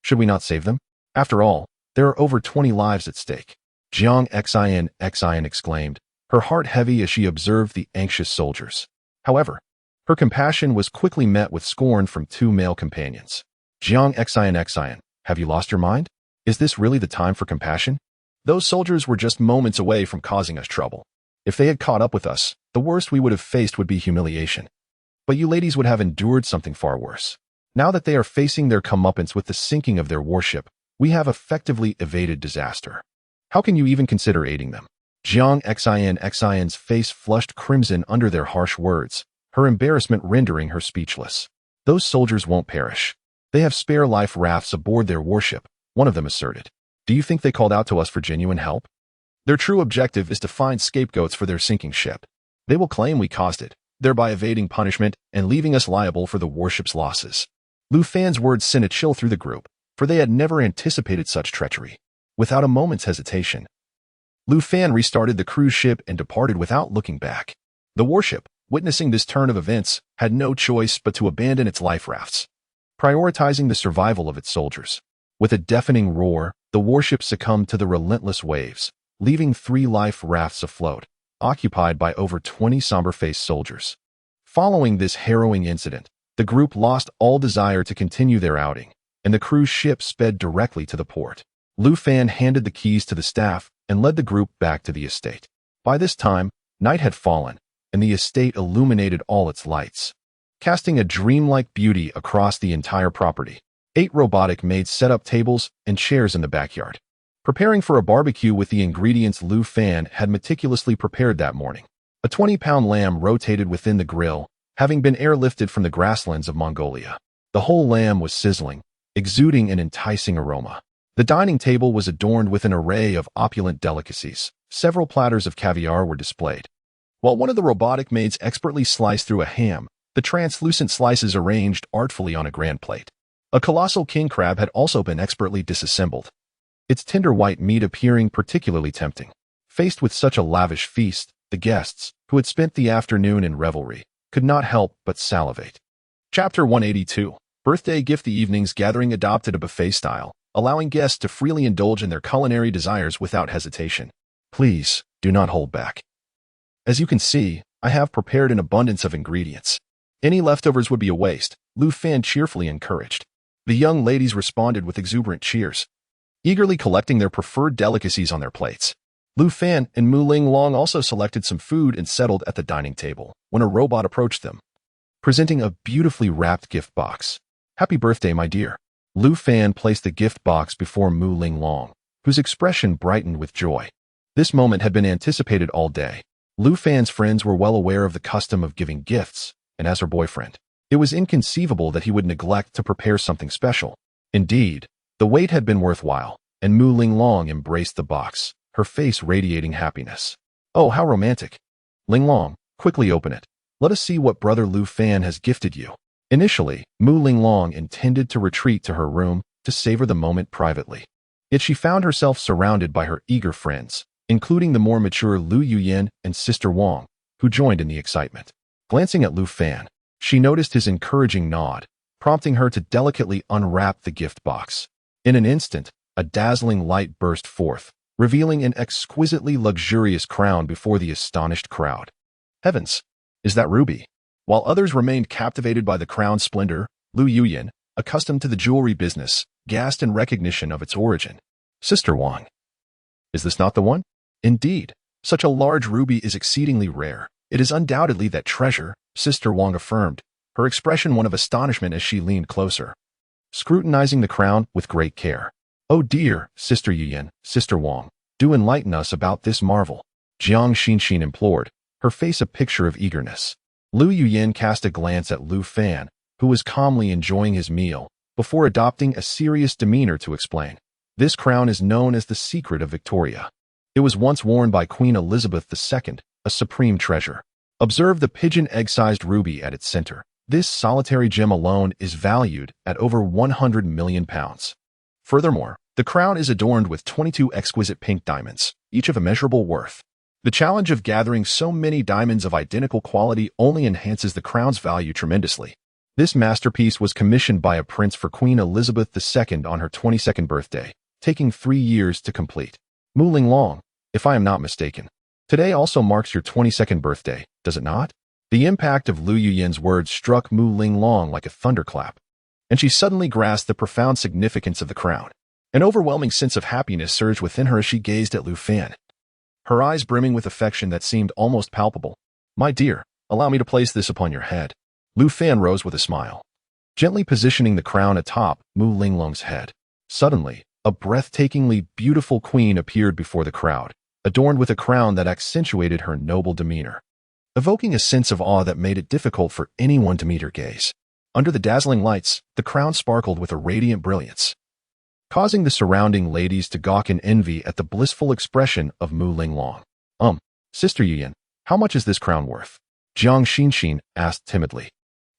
should we not save them? After all, there are over 20 lives at stake. Jiang Xin exclaimed, her heart heavy as she observed the anxious soldiers. However, her compassion was quickly met with scorn from two male companions. Jiang Xin, have you lost your mind? Is this really the time for compassion? Those soldiers were just moments away from causing us trouble. If they had caught up with us, the worst we would have faced would be humiliation. But you ladies would have endured something far worse. Now that they are facing their comeuppance with the sinking of their warship, we have effectively evaded disaster. How can you even consider aiding them? Jiang Xin's face flushed crimson under their harsh words, her embarrassment rendering her speechless. Those soldiers won't perish. They have spare life rafts aboard their warship, one of them asserted. Do you think they called out to us for genuine help? Their true objective is to find scapegoats for their sinking ship. They will claim we caused it, thereby evading punishment and leaving us liable for the warship's losses. Lu Fan's words sent a chill through the group, for they had never anticipated such treachery. Without a moment's hesitation, Lu Fan restarted the cruise ship and departed without looking back. The warship, witnessing this turn of events, had no choice but to abandon its life rafts, prioritizing the survival of its soldiers. With a deafening roar, the warship succumbed to the relentless waves, leaving 3 life rafts afloat, occupied by over 20 somber-faced soldiers. Following this harrowing incident, the group lost all desire to continue their outing, and the cruise ship sped directly to the port. Lu Fan handed the keys to the staff and led the group back to the estate. By this time, night had fallen, and the estate illuminated all its lights, casting a dreamlike beauty across the entire property. 8 robotic maids set up tables and chairs in the backyard, preparing for a barbecue with the ingredients Lu Fan had meticulously prepared that morning. A 20-pound lamb rotated within the grill, having been airlifted from the grasslands of Mongolia. The whole lamb was sizzling, exuding an enticing aroma. The dining table was adorned with an array of opulent delicacies. Several platters of caviar were displayed. While one of the robotic maids expertly sliced through a ham, the translucent slices arranged artfully on a grand plate. A colossal king crab had also been expertly disassembled, its tender white meat appearing particularly tempting. Faced with such a lavish feast, the guests, who had spent the afternoon in revelry, could not help but salivate. Chapter 182. Birthday gift. The evening's gathering adopted a buffet style, allowing guests to freely indulge in their culinary desires without hesitation. Please, do not hold back. As you can see, I have prepared an abundance of ingredients. Any leftovers would be a waste, Lu Fan cheerfully encouraged. The young ladies responded with exuberant cheers, eagerly collecting their preferred delicacies on their plates. Lu Fan and Mu Ling Long also selected some food and settled at the dining table when a robot approached them, presenting a beautifully wrapped gift box. Happy birthday, my dear. Lu Fan placed the gift box before Mu Ling Long, whose expression brightened with joy. This moment had been anticipated all day. Lu Fan's friends were well aware of the custom of giving gifts, and as her boyfriend, it was inconceivable that he would neglect to prepare something special. Indeed, the wait had been worthwhile, and Mu Ling Long embraced the box, her face radiating happiness. Oh, how romantic. Ling Long, quickly open it. Let us see what brother Lu Fan has gifted you. Initially, Mu Ling Long intended to retreat to her room to savor the moment privately. Yet she found herself surrounded by her eager friends, including the more mature Lu Yuyan and Sister Wang, who joined in the excitement. Glancing at Lu Fan, she noticed his encouraging nod, prompting her to delicately unwrap the gift box. In an instant, a dazzling light burst forth, revealing an exquisitely luxurious crown before the astonished crowd. Heavens! Is that ruby? While others remained captivated by the crown's splendor, Lu Yuyan, accustomed to the jewelry business, gasped in recognition of its origin. Sister Wang. Is this not the one? Indeed, such a large ruby is exceedingly rare. It is undoubtedly that treasure, Sister Wang affirmed, her expression one of astonishment as she leaned closer, scrutinizing the crown with great care. Oh dear, Sister Yuyan, Sister Wang, do enlighten us about this marvel, Jiang Xinxin implored, her face a picture of eagerness. Lu Yuyan cast a glance at Lu Fan, who was calmly enjoying his meal, before adopting a serious demeanor to explain. This crown is known as the Secret of Victoria. It was once worn by Queen Elizabeth II, a supreme treasure. Observe the pigeon egg-sized ruby at its center. This solitary gem alone is valued at over 100 million pounds. Furthermore, the crown is adorned with 22 exquisite pink diamonds, each of immeasurable worth. The challenge of gathering so many diamonds of identical quality only enhances the crown's value tremendously. This masterpiece was commissioned by a prince for Queen Elizabeth II on her 22nd birthday, taking 3 years to complete. Mu Linglong, if I am not mistaken. Today also marks your 22nd birthday, does it not? The impact of Lu Yuyan's words struck Mu Linglong like a thunderclap, and she suddenly grasped the profound significance of the crown. An overwhelming sense of happiness surged within her as she gazed at Lu Fan, her eyes brimming with affection that seemed almost palpable. My dear, allow me to place this upon your head. Lu Fan rose with a smile, gently positioning the crown atop Mu Linglong's head. Suddenly, a breathtakingly beautiful queen appeared before the crowd, adorned with a crown that accentuated her noble demeanor, evoking a sense of awe that made it difficult for anyone to meet her gaze. Under the dazzling lights, the crown sparkled with a radiant brilliance, causing the surrounding ladies to gawk in envy at the blissful expression of Mu Linglong. Sister Yuyan, how much is this crown worth? Jiang Xinxin asked timidly,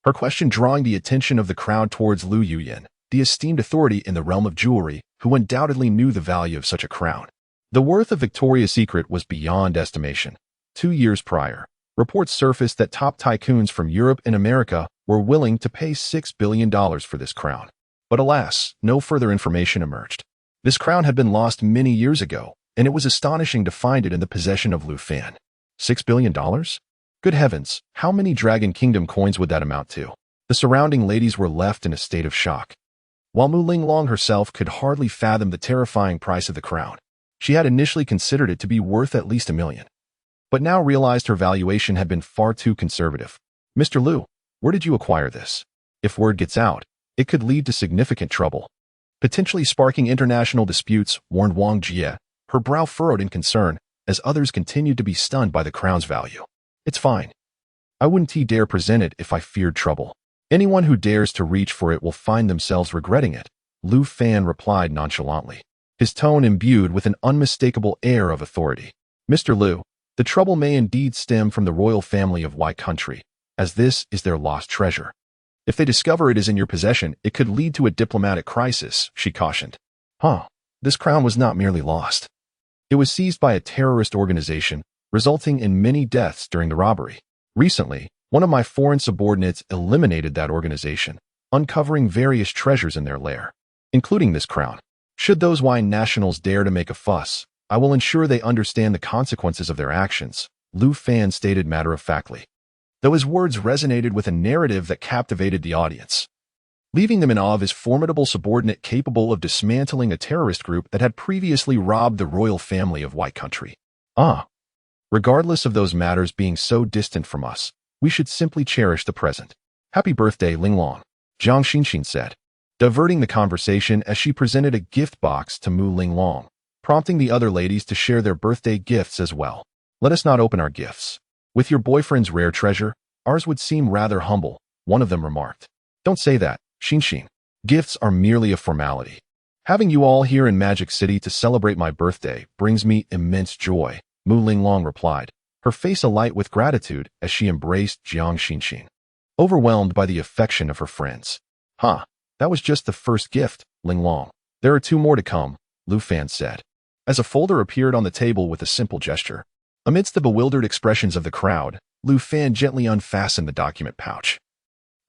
her question drawing the attention of the crowd towards Lu Yuyan, the esteemed authority in the realm of jewelry, who undoubtedly knew the value of such a crown. The worth of Victoria's Secret was beyond estimation. 2 years prior, reports surfaced that top tycoons from Europe and America were willing to pay $6 billion for this crown. But alas, no further information emerged. This crown had been lost many years ago, and it was astonishing to find it in the possession of Lu Fan. $6 billion? Good heavens, how many Dragon Kingdom coins would that amount to? The surrounding ladies were left in a state of shock, while Mu Linglong herself could hardly fathom the terrifying price of the crown. She had initially considered it to be worth at least $1 million, but now realized her valuation had been far too conservative. Mr. Lu, where did you acquire this? If word gets out, it could lead to significant trouble, potentially sparking international disputes, warned Wang Jie, her brow furrowed in concern, as others continued to be stunned by the crown's value. It's fine. I wouldn't dare present it if I feared trouble. Anyone who dares to reach for it will find themselves regretting it, Lu Fan replied nonchalantly, his tone imbued with an unmistakable air of authority. Mr. Lu, the trouble may indeed stem from the royal family of Y country, as this is their lost treasure. If they discover it is in your possession, it could lead to a diplomatic crisis, she cautioned. This crown was not merely lost. It was seized by a terrorist organization, resulting in many deaths during the robbery. Recently, one of my foreign subordinates eliminated that organization, uncovering various treasures in their lair, including this crown. Should those Y nationals dare to make a fuss, I will ensure they understand the consequences of their actions, Lu Fan stated matter-of-factly, though his words resonated with a narrative that captivated the audience, leaving them in awe of his formidable subordinate capable of dismantling a terrorist group that had previously robbed the royal family of Y country. Regardless of those matters being so distant from us, we should simply cherish the present. Happy birthday, Linglong, Jiang Xinxin said, diverting the conversation as she presented a gift box to Mu Linglong, prompting the other ladies to share their birthday gifts as well. Let us not open our gifts. With your boyfriend's rare treasure, ours would seem rather humble, one of them remarked. Don't say that, Xinxin. Gifts are merely a formality. Having you all here in Magic City to celebrate my birthday brings me immense joy, Mu Linglong replied, her face alight with gratitude as she embraced Jiang Xinxin, overwhelmed by the affection of her friends. That was just the first gift, Linglong. There are 2 more to come, Lu Fan said, as a folder appeared on the table with a simple gesture. Amidst the bewildered expressions of the crowd, Lu Fan gently unfastened the document pouch,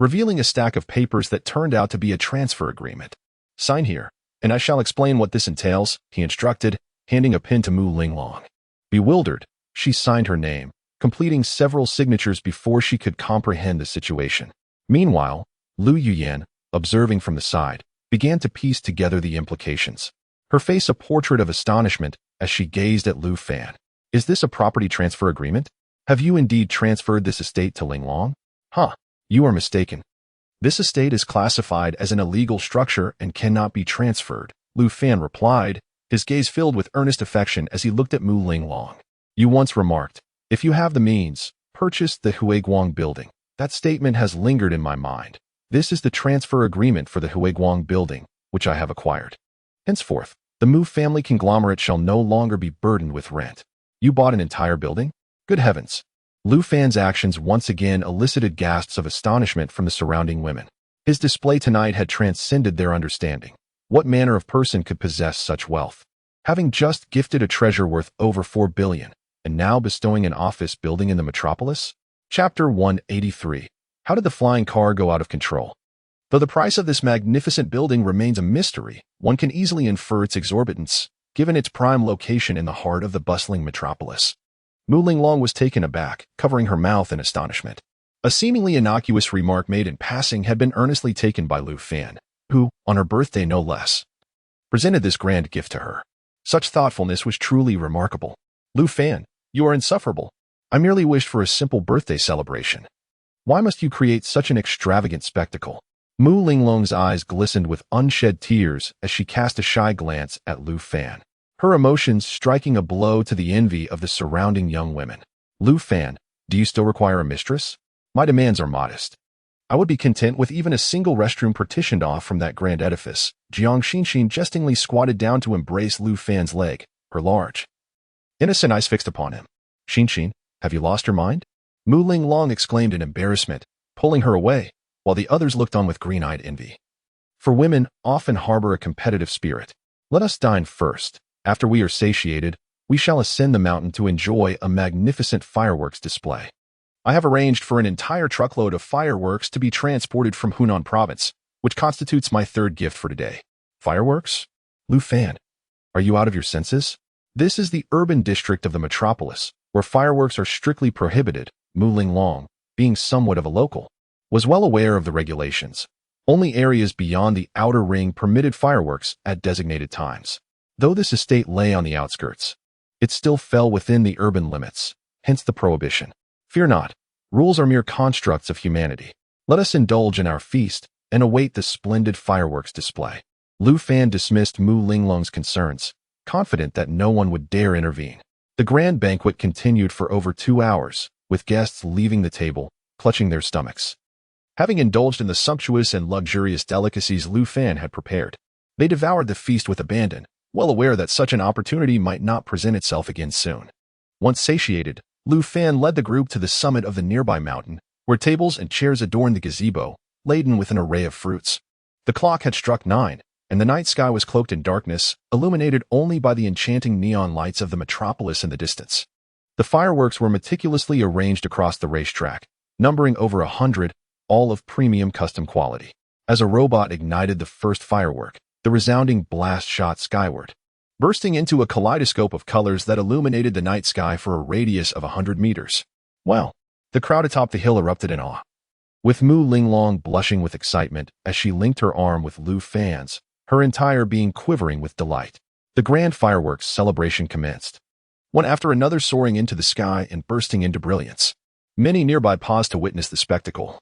revealing a stack of papers that turned out to be a transfer agreement. Sign here, and I shall explain what this entails, he instructed, handing a pen to Mu Linglong. Bewildered, she signed her name, completing several signatures before she could comprehend the situation. Meanwhile, Lu Yuyan, observing from the side, began to piece together the implications, her face a portrait of astonishment as she gazed at Lu Fan. Is this a property transfer agreement? Have you indeed transferred this estate to Linglong? You are mistaken. This estate is classified as an illegal structure and cannot be transferred, Lu Fan replied, his gaze filled with earnest affection as he looked at Mu Linglong. You once remarked, if you have the means, purchase the Huiguang building. That statement has lingered in my mind. This is the transfer agreement for the Huiguang building, which I have acquired. Henceforth, the Mu family conglomerate shall no longer be burdened with rent. You bought an entire building? Good heavens. Lu Fan's actions once again elicited gasps of astonishment from the surrounding women. His display tonight had transcended their understanding. What manner of person could possess such wealth? Having just gifted a treasure worth over 4 billion, and now bestowing an office building in the metropolis? Chapter 183. How did the flying car go out of control? Though the price of this magnificent building remains a mystery, one can easily infer its exorbitance, given its prime location in the heart of the bustling metropolis. Mu Linglong was taken aback, covering her mouth in astonishment. A seemingly innocuous remark made in passing had been earnestly taken by Lu Fan, who, on her birthday no less, presented this grand gift to her. Such thoughtfulness was truly remarkable. Lu Fan, you are insufferable. I merely wished for a simple birthday celebration. Why must you create such an extravagant spectacle? Mu Linglong's eyes glistened with unshed tears as she cast a shy glance at Lu Fan, her emotions striking a blow to the envy of the surrounding young women. Lu Fan, do you still require a mistress? My demands are modest. I would be content with even a single restroom partitioned off from that grand edifice. Jiang Xinxin jestingly squatted down to embrace Lu Fan's leg, her large, innocent eyes fixed upon him. Xinxin, have you lost your mind? Mu Linglong exclaimed in embarrassment, pulling her away, while the others looked on with green-eyed envy. For women often harbor a competitive spirit. Let us dine first. After we are satiated, we shall ascend the mountain to enjoy a magnificent fireworks display. I have arranged for an entire truckload of fireworks to be transported from Hunan province, which constitutes my third gift for today. Fireworks? Lu Fan, are you out of your senses? This is the urban district of the metropolis, where fireworks are strictly prohibited. Mu Linglong, being somewhat of a local, was well aware of the regulations. Only areas beyond the outer ring permitted fireworks at designated times. Though this estate lay on the outskirts, it still fell within the urban limits, hence the prohibition. Fear not, rules are mere constructs of humanity. Let us indulge in our feast and await the splendid fireworks display. Lu Fan dismissed Mu Linglong's concerns, confident that no one would dare intervene. The grand banquet continued for over 2 hours, with guests leaving the table, clutching their stomachs. Having indulged in the sumptuous and luxurious delicacies Lu Fan had prepared, they devoured the feast with abandon, well aware that such an opportunity might not present itself again soon. Once satiated, Lu Fan led the group to the summit of the nearby mountain, where tables and chairs adorned the gazebo, laden with an array of fruits. The clock had struck 9, and the night sky was cloaked in darkness, illuminated only by the enchanting neon lights of the metropolis in the distance. The fireworks were meticulously arranged across the racetrack, numbering over 100, all of premium custom quality. As a robot ignited the first firework, the resounding blast shot skyward, bursting into a kaleidoscope of colors that illuminated the night sky for a radius of 100 meters. Well, the crowd atop the hill erupted in awe, with Mu Linglong blushing with excitement as she linked her arm with Lu Fan's, her entire being quivering with delight. The grand fireworks celebration commenced, one after another soaring into the sky and bursting into brilliance. Many nearby paused to witness the spectacle,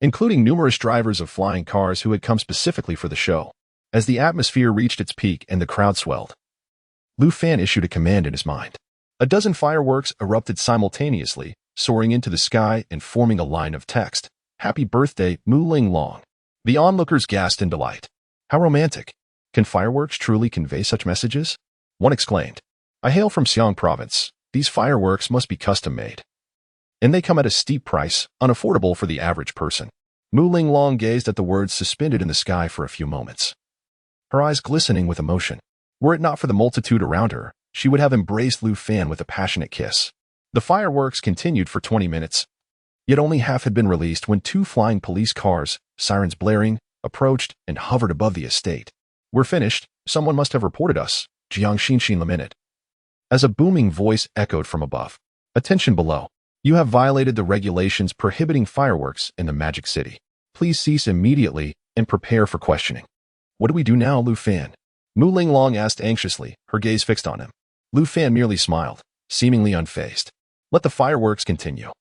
including numerous drivers of flying cars who had come specifically for the show. As the atmosphere reached its peak and the crowd swelled, Lu Fan issued a command in his mind. A dozen fireworks erupted simultaneously, soaring into the sky and forming a line of text. Happy birthday, Mu Linglong. The onlookers gasped in delight. How romantic. Can fireworks truly convey such messages? One exclaimed. I hail from Xiang province. These fireworks must be custom-made, and they come at a steep price, unaffordable for the average person. Mu Linglong gazed at the words suspended in the sky for a few moments, her eyes glistening with emotion. Were it not for the multitude around her, she would have embraced Lu Fan with a passionate kiss. The fireworks continued for 20 minutes, yet only half had been released when 2 flying police cars, sirens blaring, approached and hovered above the estate. We're finished. Someone must have reported us, Jiang Xinxin lamented, as a booming voice echoed from above. Attention below. You have violated the regulations prohibiting fireworks in the Magic City. Please cease immediately and prepare for questioning. What do we do now, Lu Fan? Mu Linglong asked anxiously, her gaze fixed on him. Lu Fan merely smiled, seemingly unfazed. Let the fireworks continue.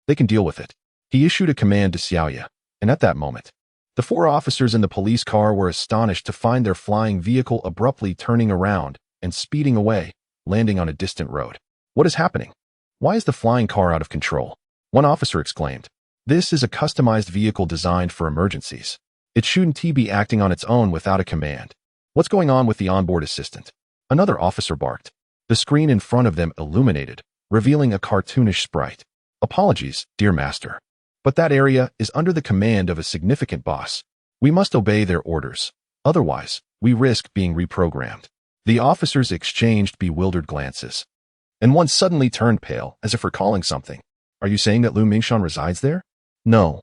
They can deal with it. He issued a command to Xiaoya, and at that moment, the 4 officers in the police car were astonished to find their flying vehicle abruptly turning around and speeding away, landing on a distant road. What is happening? Why is the flying car out of control? One officer exclaimed. This is a customized vehicle designed for emergencies. It shouldn't be acting on its own without a command. What's going on with the onboard assistant? Another officer barked. The screen in front of them illuminated, revealing a cartoonish sprite. Apologies, dear master, but that area is under the command of a significant boss. We must obey their orders. Otherwise, we risk being reprogrammed. The officers exchanged bewildered glances, and one suddenly turned pale as if recalling something. Are you saying that Lu Mingshan resides there? No.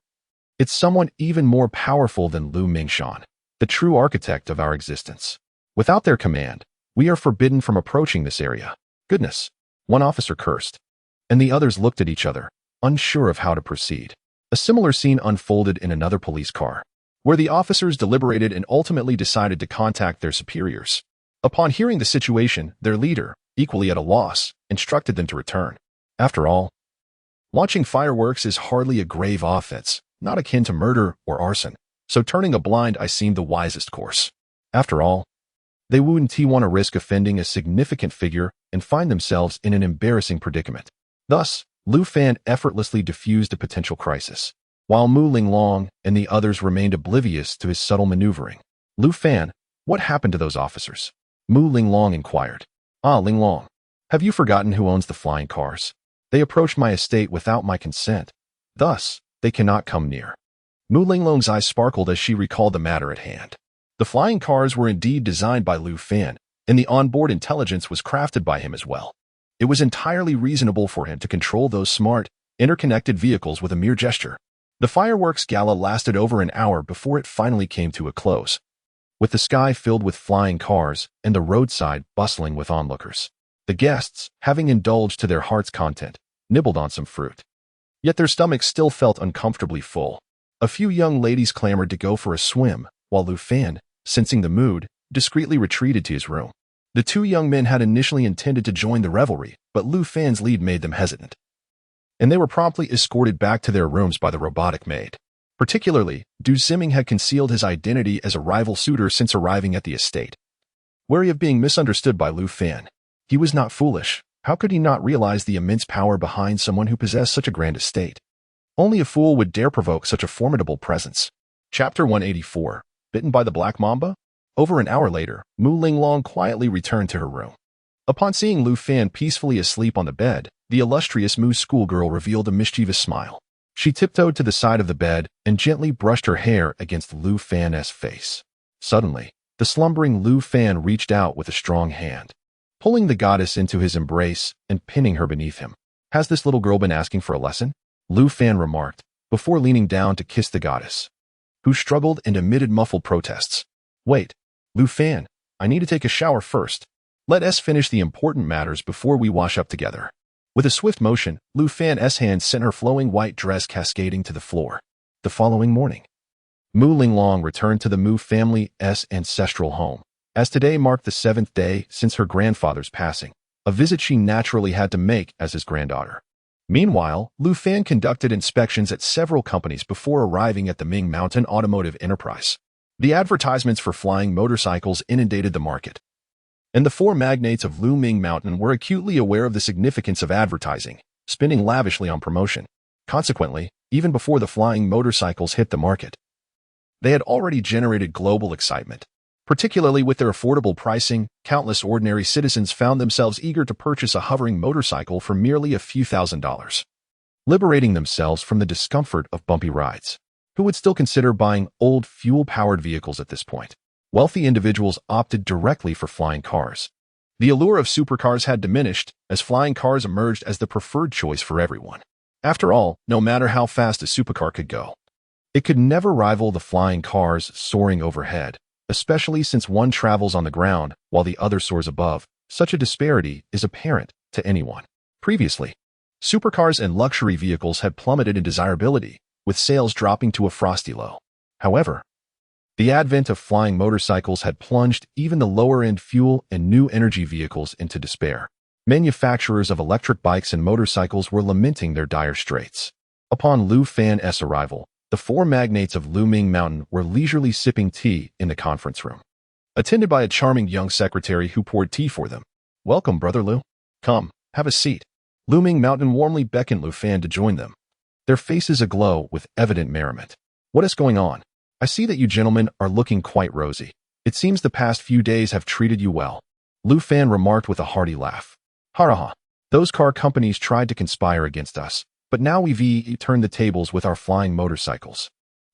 It's someone even more powerful than Lu Mingshan, the true architect of our existence. Without their command, we are forbidden from approaching this area. Goodness, one officer cursed, and the others looked at each other, unsure of how to proceed. A similar scene unfolded in another police car, where the officers deliberated and ultimately decided to contact their superiors. Upon hearing the situation, their leader, equally at a loss, instructed them to return. After all, launching fireworks is hardly a grave offense, not akin to murder or arson, so turning a blind eye seemed the wisest course. After all, they wouldn't want to risk offending a significant figure and find themselves in an embarrassing predicament. Thus, Lu Fan effortlessly diffused a potential crisis, while Mu Linglong and the others remained oblivious to his subtle maneuvering. Lu Fan, what happened to those officers? Mu Linglong inquired. Ah, Linglong, have you forgotten who owns the flying cars? They approached my estate without my consent. Thus, they cannot come near. Mu Linglong's eyes sparkled as she recalled the matter at hand. The flying cars were indeed designed by Lu Fan, and the onboard intelligence was crafted by him as well. It was entirely reasonable for him to control those smart, interconnected vehicles with a mere gesture. The fireworks gala lasted over an hour before it finally came to a close, with the sky filled with flying cars and the roadside bustling with onlookers. The guests, having indulged to their heart's content, nibbled on some fruit. Yet their stomachs still felt uncomfortably full. A few young ladies clamored to go for a swim, while Lu Fan, sensing the mood, discreetly retreated to his room. The two young men had initially intended to join the revelry, but Lu Fan's lead made them hesitant, and they were promptly escorted back to their rooms by the robotic maid. Particularly, Du Ziming had concealed his identity as a rival suitor since arriving at the estate. Wary of being misunderstood by Lu Fan, he was not foolish. How could he not realize the immense power behind someone who possessed such a grand estate? Only a fool would dare provoke such a formidable presence. Chapter 184, Bitten by the Black Mamba? Over an hour later, Mu Linglong quietly returned to her room. Upon seeing Lu Fan peacefully asleep on the bed, the illustrious Mu schoolgirl revealed a mischievous smile. She tiptoed to the side of the bed and gently brushed her hair against Lu Fan's face. Suddenly, the slumbering Lu Fan reached out with a strong hand, pulling the goddess into his embrace and pinning her beneath him. Has this little girl been asking for a lesson? Lu Fan remarked, before leaning down to kiss the goddess, who struggled and emitted muffled protests. Wait, Lu Fan, I need to take a shower first. Let us finish the important matters before we wash up together. With a swift motion, Lu Fan's hand sent her flowing white dress cascading to the floor. The following morning, Mu Linglong returned to the Mu family's ancestral home. As today marked the 7th day since her grandfather's passing, a visit she naturally had to make as his granddaughter. Meanwhile, Lu Fan conducted inspections at several companies before arriving at the Ming Mountain Automotive Enterprise. The advertisements for flying motorcycles inundated the market, and the four magnates of Lu Ming Mountain were acutely aware of the significance of advertising, spending lavishly on promotion. Consequently, even before the flying motorcycles hit the market, they had already generated global excitement. Particularly with their affordable pricing, countless ordinary citizens found themselves eager to purchase a hovering motorcycle for merely a few $1,000s, liberating themselves from the discomfort of bumpy rides. Who would still consider buying old fuel-powered vehicles at this point? Wealthy individuals opted directly for flying cars. The allure of supercars had diminished as flying cars emerged as the preferred choice for everyone. After all, no matter how fast a supercar could go, it could never rival the flying cars soaring overhead, especially since one travels on the ground while the other soars above. Such a disparity is apparent to anyone. Previously, supercars and luxury vehicles had plummeted in desirability, with sales dropping to a frosty low. However, the advent of flying motorcycles had plunged even the lower-end fuel and new energy vehicles into despair. Manufacturers of electric bikes and motorcycles were lamenting their dire straits. Upon Lu Fan's arrival, the four magnates of Lu Ming Mountain were leisurely sipping tea in the conference room, attended by a charming young secretary who poured tea for them. Welcome, Brother Lu. Come, have a seat. Lu Ming Mountain warmly beckoned Lu Fan to join them, their faces aglow with evident merriment. What is going on? I see that you gentlemen are looking quite rosy. It seems the past few days have treated you well. Lu Fan remarked with a hearty laugh. Ha. Those car companies tried to conspire against us, but now we've turned the tables with our flying motorcycles.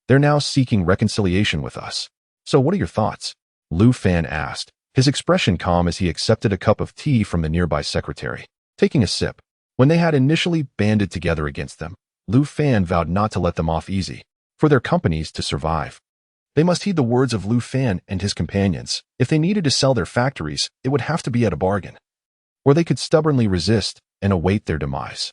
They're now seeking reconciliation with us. So what are your thoughts? Lu Fan asked, his expression calm as he accepted a cup of tea from the nearby secretary. Taking a sip, when they had initially banded together against them, Lu Fan vowed not to let them off easy. for their companies to survive. They must heed the words of Lu Fan and his companions. If they needed to sell their factories, it would have to be at a bargain. Or they could stubbornly resist and await their demise.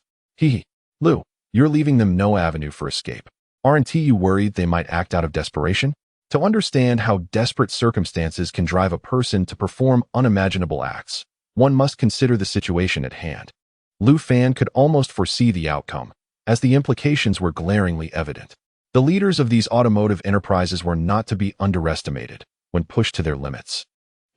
Lu, you're leaving them no avenue for escape. Aren't you worried they might act out of desperation? To understand how desperate circumstances can drive a person to perform unimaginable acts, one must consider the situation at hand. Lu Fan could almost foresee the outcome, as the implications were glaringly evident. The leaders of these automotive enterprises were not to be underestimated when pushed to their limits.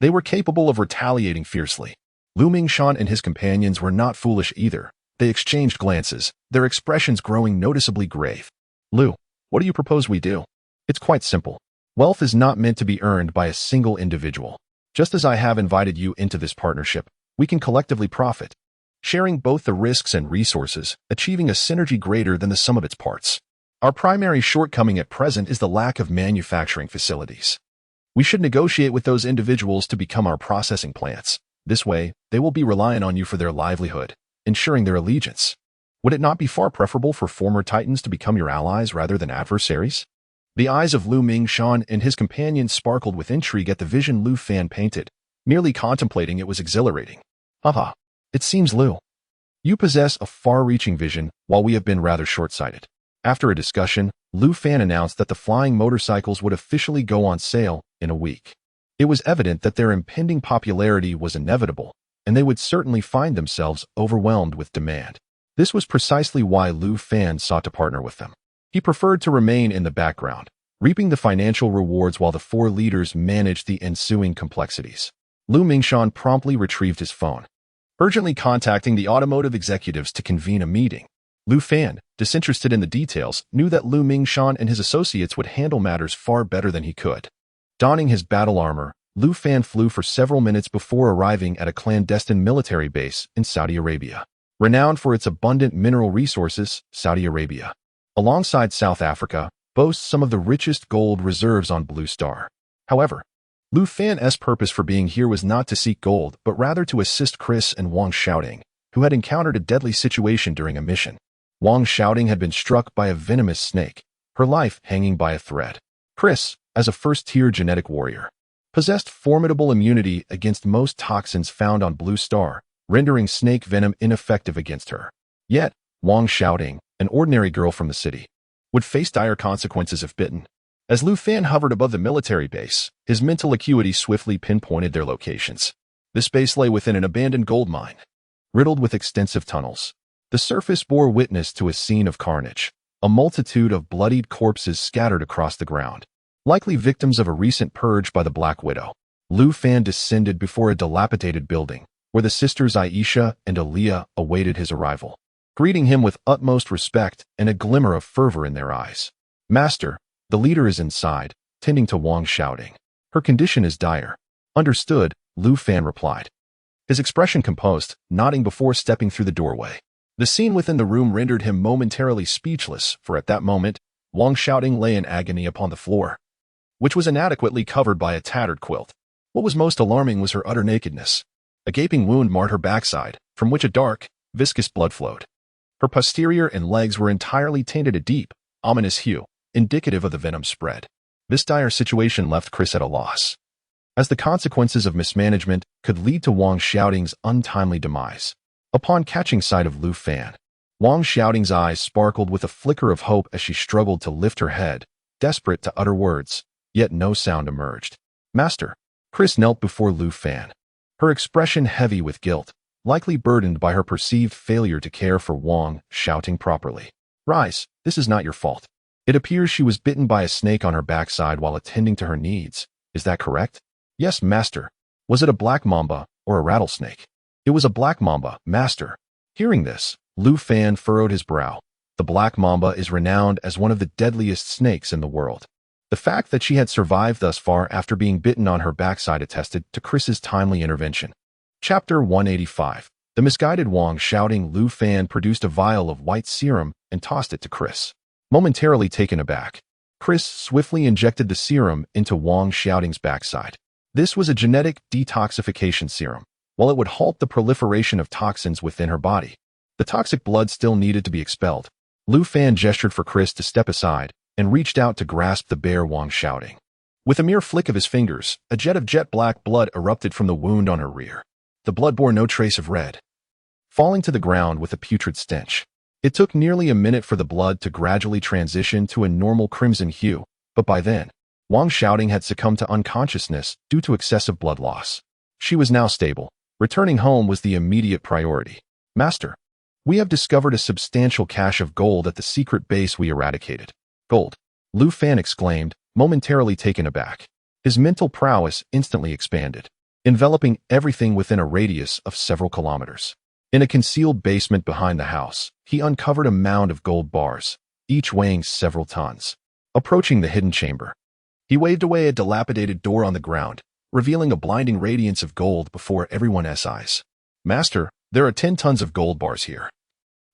They were capable of retaliating fiercely. Lu Mingshan and his companions were not foolish either. They exchanged glances, their expressions growing noticeably grave. Lu, what do you propose we do? It's quite simple. Wealth is not meant to be earned by a single individual. Just as I have invited you into this partnership, we can collectively profit, sharing both the risks and resources, achieving a synergy greater than the sum of its parts. Our primary shortcoming at present is the lack of manufacturing facilities. We should negotiate with those individuals to become our processing plants. This way, they will be reliant on you for their livelihood, ensuring their allegiance. Would it not be far preferable for former titans to become your allies rather than adversaries? The eyes of Lu Mingshan and his companions sparkled with intrigue at the vision Lu Fan painted. Merely contemplating it was exhilarating. Haha, it seems, Lu, you possess a far-reaching vision, while we have been rather short-sighted. After a discussion, Lu Fan announced that the flying motorcycles would officially go on sale in a week. It was evident that their impending popularity was inevitable, and they would certainly find themselves overwhelmed with demand. This was precisely why Lu Fan sought to partner with them. He preferred to remain in the background, reaping the financial rewards while the four leaders managed the ensuing complexities. Lu Mingshan promptly retrieved his phone, urgently contacting the automotive executives to convene a meeting. Lu Fan, disinterested in the details, knew that Lu Mingshan and his associates would handle matters far better than he could. Donning his battle armor, Lu Fan flew for several minutes before arriving at a clandestine military base in Saudi Arabia. Renowned for its abundant mineral resources, Saudi Arabia, alongside South Africa, boasts some of the richest gold reserves on Blue Star. However, Lu Fan's purpose for being here was not to seek gold, but rather to assist Chris and Wang Xiaoting, who had encountered a deadly situation during a mission. Wang Xiaoting had been struck by a venomous snake, her life hanging by a thread. Chris, as a first-tier genetic warrior, possessed formidable immunity against most toxins found on Blue Star, rendering snake venom ineffective against her. Yet, Wang Xiaoting, an ordinary girl from the city, would face dire consequences if bitten. As Lu Fan hovered above the military base, his mental acuity swiftly pinpointed their locations. This base lay within an abandoned gold mine, riddled with extensive tunnels. The surface bore witness to a scene of carnage, a multitude of bloodied corpses scattered across the ground, likely victims of a recent purge by the Black Widow. Lu Fan descended before a dilapidated building, where the sisters Aisha and Aliyah awaited his arrival, greeting him with utmost respect and a glimmer of fervor in their eyes. Master, the leader is inside, tending to Wang Xiaoting. Her condition is dire. Understood, Lu Fan replied, his expression composed, nodding before stepping through the doorway. The scene within the room rendered him momentarily speechless, for at that moment, Wang Xiaoting lay in agony upon the floor, which was inadequately covered by a tattered quilt. What was most alarming was her utter nakedness. A gaping wound marred her backside, from which a dark, viscous blood flowed. Her posterior and legs were entirely tainted a deep, ominous hue, indicative of the venom spread. This dire situation left Chris at a loss, as the consequences of mismanagement could lead to Wang Xiaoting's untimely demise. Upon catching sight of Lu Fan, Wang Xiaoting's eyes sparkled with a flicker of hope as she struggled to lift her head, desperate to utter words, yet no sound emerged. Master, Chris knelt before Lu Fan, her expression heavy with guilt, likely burdened by her perceived failure to care for Wang Xiaoting properly. Rise, this is not your fault. It appears she was bitten by a snake on her backside while attending to her needs. Is that correct? Yes, master. Was it a black mamba or a rattlesnake? It was a black mamba, master. Hearing this, Lu Fan furrowed his brow. The black mamba is renowned as one of the deadliest snakes in the world. The fact that she had survived thus far after being bitten on her backside attested to Chris's timely intervention. Chapter 185. The misguided Wang Xiaoting. Lu Fan produced a vial of white serum and tossed it to Chris. Momentarily taken aback, Chris swiftly injected the serum into Wang Xiaoting's backside. This was a genetic detoxification serum. While it would halt the proliferation of toxins within her body, the toxic blood still needed to be expelled. Lu Fan gestured for Chris to step aside, and reached out to grasp the bare Wang, shouting. With a mere flick of his fingers, a jet of jet-black blood erupted from the wound on her rear. The blood bore no trace of red, falling to the ground with a putrid stench. It took nearly a minute for the blood to gradually transition to a normal crimson hue, but by then, Wang Xiaoting had succumbed to unconsciousness due to excessive blood loss. She was now stable. Returning home was the immediate priority. Master, we have discovered a substantial cache of gold at the secret base we eradicated. Gold, Lu Fan exclaimed, momentarily taken aback. His mental prowess instantly expanded, enveloping everything within a radius of several kilometers. In a concealed basement behind the house, he uncovered a mound of gold bars, each weighing several tons. Approaching the hidden chamber, he waved away a dilapidated door on the ground, revealing a blinding radiance of gold before everyone's eyes. Master, there are 10 tons of gold bars here,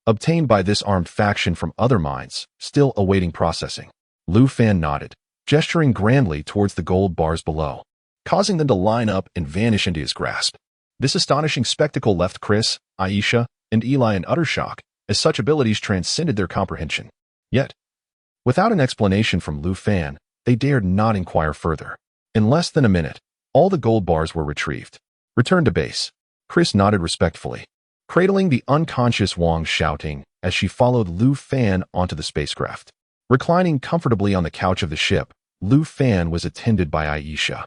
obtained by this armed faction from other mines, still awaiting processing. Lu Fan nodded, gesturing grandly towards the gold bars below, causing them to line up and vanish into his grasp. This astonishing spectacle left Chris, Aisha, and Eli in utter shock, as such abilities transcended their comprehension. Yet, without an explanation from Lu Fan, they dared not inquire further. In less than a minute, all the gold bars were retrieved. Return to base. Chris nodded respectfully, cradling the unconscious Wang, shouting as she followed Lu Fan onto the spacecraft. Reclining comfortably on the couch of the ship, Lu Fan was attended by Aisha,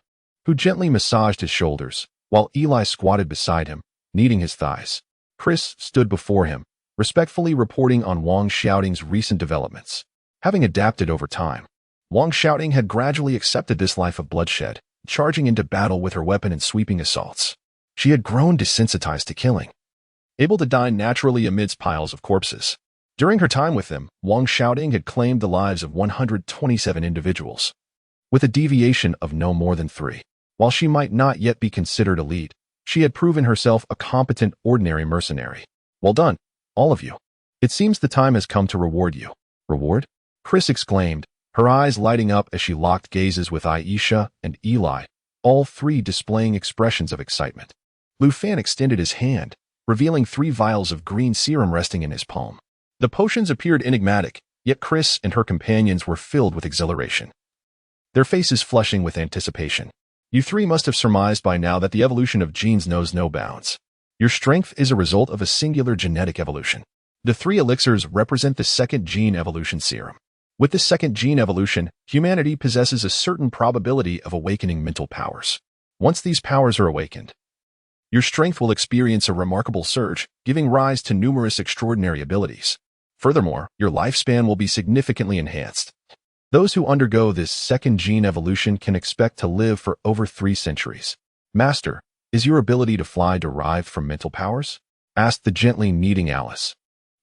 who gently massaged his shoulders, while Eli squatted beside him, kneading his thighs. Chris stood before him, respectfully reporting on Wang Xiaoting's recent developments. Having adapted over time, Wang Xiaoting had gradually accepted this life of bloodshed, charging into battle with her weapon in sweeping assaults. She had grown desensitized to killing, able to die naturally amidst piles of corpses. During her time with him, Wang Xiaoting had claimed the lives of 127 individuals, with a deviation of no more than 3. While she might not yet be considered elite, she had proven herself a competent ordinary mercenary. Well done, all of you. It seems the time has come to reward you. Reward? Chris exclaimed, her eyes lighting up as she locked gazes with Aisha and Eli, all three displaying expressions of excitement. Lu Fan extended his hand, revealing 3 vials of green serum resting in his palm. The potions appeared enigmatic, yet Chris and her companions were filled with exhilaration, their faces flushing with anticipation. You 3 must have surmised by now that the evolution of genes knows no bounds. Your strength is a result of a singular genetic evolution. The 3 elixirs represent the second gene evolution serum. With this second gene evolution, humanity possesses a certain probability of awakening mental powers. Once these powers are awakened, your strength will experience a remarkable surge, giving rise to numerous extraordinary abilities. Furthermore, your lifespan will be significantly enhanced. Those who undergo this second gene evolution can expect to live for over 3 centuries. Master, is your ability to fly derived from mental powers? Asked the gently kneading Alice,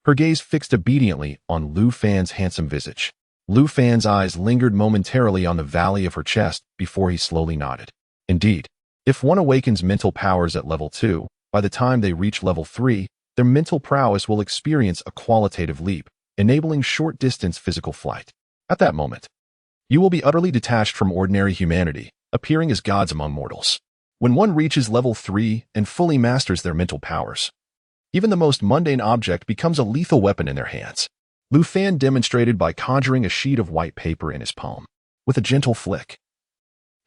her gaze fixed obediently on Lu Fan's handsome visage. Lu Fan's eyes lingered momentarily on the valley of her chest before he slowly nodded. Indeed, if one awakens mental powers at level 2, by the time they reach level 3, their mental prowess will experience a qualitative leap, enabling short-distance physical flight. At that moment, you will be utterly detached from ordinary humanity, appearing as gods among mortals. When one reaches level 3 and fully masters their mental powers, even the most mundane object becomes a lethal weapon in their hands. Lu Fan demonstrated by conjuring a sheet of white paper in his palm. With a gentle flick,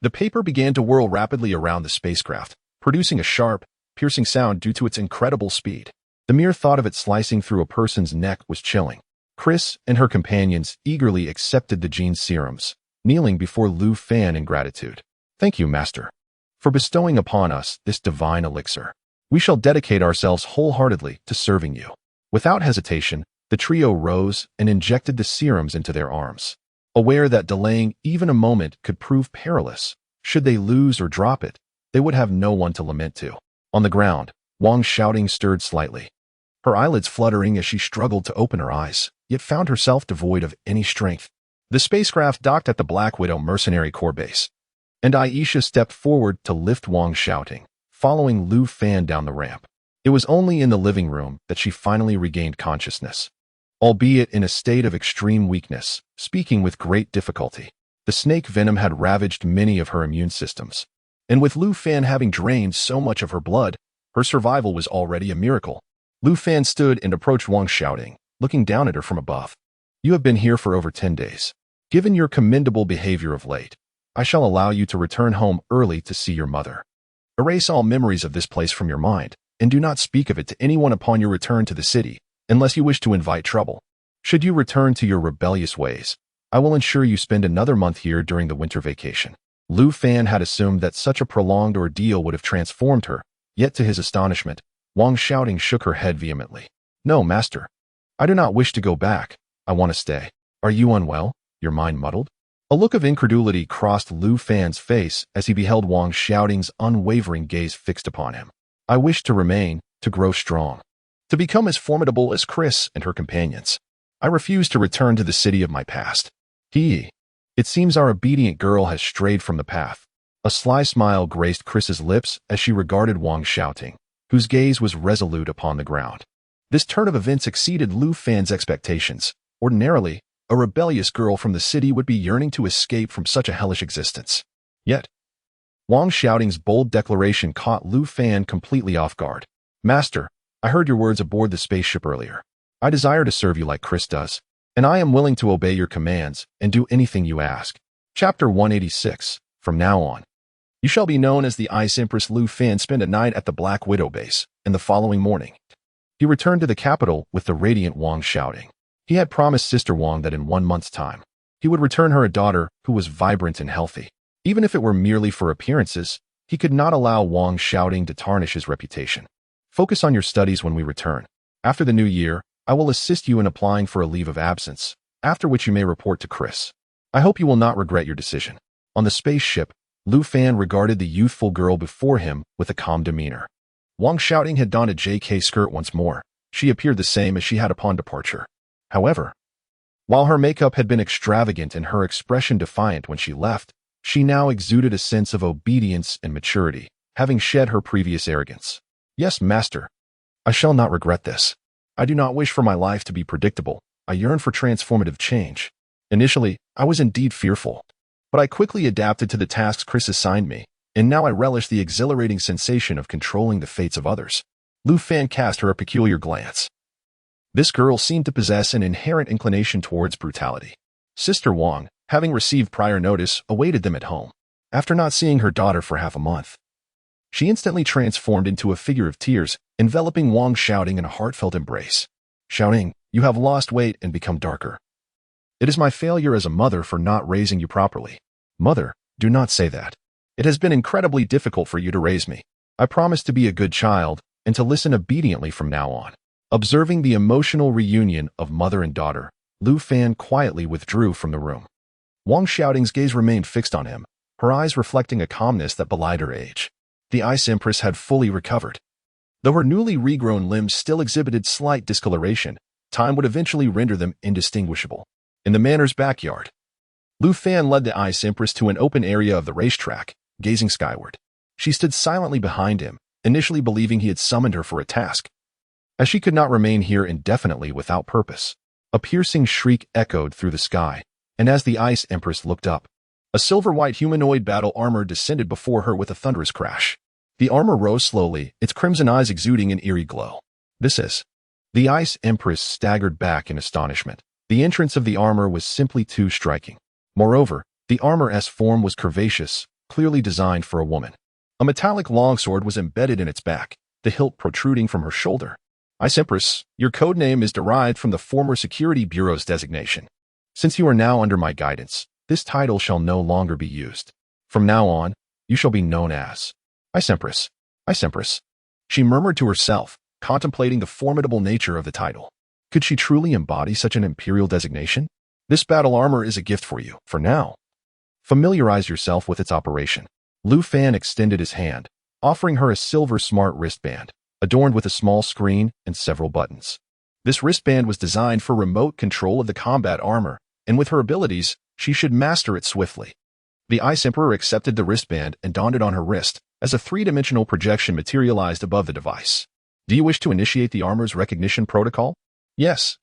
the paper began to whirl rapidly around the spacecraft, producing a sharp, piercing sound due to its incredible speed. The mere thought of it slicing through a person's neck was chilling. Chris and her companions eagerly accepted the gene serums, kneeling before Lu Fan in gratitude. Thank you, Master, for bestowing upon us this divine elixir. We shall dedicate ourselves wholeheartedly to serving you. Without hesitation, the trio rose and injected the serums into their arms, aware that delaying even a moment could prove perilous. Should they lose or drop it, they would have no one to lament to. On the ground, Wang Xiaoting stirred slightly, her eyelids fluttering as she struggled to open her eyes, yet found herself devoid of any strength. The spacecraft docked at the Black Widow mercenary core base, and Aisha stepped forward to lift Wang Xiaoting, following Lu Fan down the ramp. It was only in the living room that she finally regained consciousness, albeit in a state of extreme weakness, speaking with great difficulty. The snake venom had ravaged many of her immune systems, and with Lu Fan having drained so much of her blood, her survival was already a miracle. Lu Fan stood and approached Wang Xiaoting, looking down at her from above. You have been here for over 10 days. Given your commendable behavior of late, I shall allow you to return home early to see your mother. Erase all memories of this place from your mind, and do not speak of it to anyone upon your return to the city, unless you wish to invite trouble. Should you return to your rebellious ways, I will ensure you spend another month here during the winter vacation. Lu Fan had assumed that such a prolonged ordeal would have transformed her, yet to his astonishment, Wang Shouting shook her head vehemently. No, master. I do not wish to go back. I want to stay. Are you unwell? Your mind muddled? A look of incredulity crossed Lu Fan's face as he beheld Wang Shouting's unwavering gaze fixed upon him. I wish to remain, to grow strong, to become as formidable as Chris and her companions. I refuse to return to the city of my past. It seems our obedient girl has strayed from the path. A sly smile graced Chris's lips as she regarded Wang Shouting, whose gaze was resolute upon the ground. This turn of events exceeded Lu Fan's expectations. Ordinarily, a rebellious girl from the city would be yearning to escape from such a hellish existence. Yet, Wang Shouting's bold declaration caught Lu Fan completely off guard. Master, I heard your words aboard the spaceship earlier. I desire to serve you like Chris does, and I am willing to obey your commands and do anything you ask. Chapter 186. From now on, you shall be known as the Ice Empress. Lu Fan spent a night at the Black Widow base, and the following morning, he returned to the capital with the radiant Wang Shouting. He had promised Sister Wang that in 1 month's time, he would return her a daughter who was vibrant and healthy. Even if it were merely for appearances, he could not allow Wang Shouting to tarnish his reputation. Focus on your studies when we return. After the new year, I will assist you in applying for a leave of absence, after which you may report to Chris. I hope you will not regret your decision. On the spaceship, Lu Fan regarded the youthful girl before him with a calm demeanor. Wang Shouting had donned a JK skirt once more. She appeared the same as she had upon departure. However, while her makeup had been extravagant and her expression defiant when she left, she now exuded a sense of obedience and maturity, having shed her previous arrogance. Yes, master. I shall not regret this. I do not wish for my life to be predictable. I yearn for transformative change. Initially, I was indeed fearful, but I quickly adapted to the tasks Chris assigned me, and now I relish the exhilarating sensation of controlling the fates of others. Lu Fan cast her a peculiar glance. This girl seemed to possess an inherent inclination towards brutality. Sister Wang, having received prior notice, awaited them at home. After not seeing her daughter for half a month, she instantly transformed into a figure of tears, enveloping Wang Shouting in a heartfelt embrace. Shouting, you have lost weight and become darker. It is my failure as a mother for not raising you properly. Mother, do not say that. It has been incredibly difficult for you to raise me. I promise to be a good child and to listen obediently from now on. Observing the emotional reunion of mother and daughter, Lu Fan quietly withdrew from the room. Wang Shouting's gaze remained fixed on him, her eyes reflecting a calmness that belied her age. The Ice Empress had fully recovered. Though her newly regrown limbs still exhibited slight discoloration, time would eventually render them indistinguishable. In the manor's backyard, Lu Fan led the Ice Empress to an open area of the racetrack, gazing skyward. She stood silently behind him, initially believing he had summoned her for a task. As she could not remain here indefinitely without purpose, a piercing shriek echoed through the sky, and as the Ice Empress looked up, a silver-white humanoid battle armor descended before her with a thunderous crash. The armor rose slowly, its crimson eyes exuding an eerie glow. This is... The Ice Empress staggered back in astonishment. The entrance of the armor was simply too striking. Moreover, the armor's form was curvaceous, clearly designed for a woman. A metallic longsword was embedded in its back, the hilt protruding from her shoulder. Ice Empress, your codename is derived from the former Security Bureau's designation. Since you are now under my guidance, this title shall no longer be used. From now on, you shall be known as Ice Empress. Ice Empress. She murmured to herself, contemplating the formidable nature of the title. Could she truly embody such an imperial designation? This battle armor is a gift for you, for now. Familiarize yourself with its operation. Lu Fan extended his hand, offering her a silver smart wristband, adorned with a small screen and several buttons. This wristband was designed for remote control of the combat armor, and with her abilities, she should master it swiftly. The Ice Emperor accepted the wristband and donned it on her wrist, as a three-dimensional projection materialized above the device. Do you wish to initiate the armor's recognition protocol? Yes.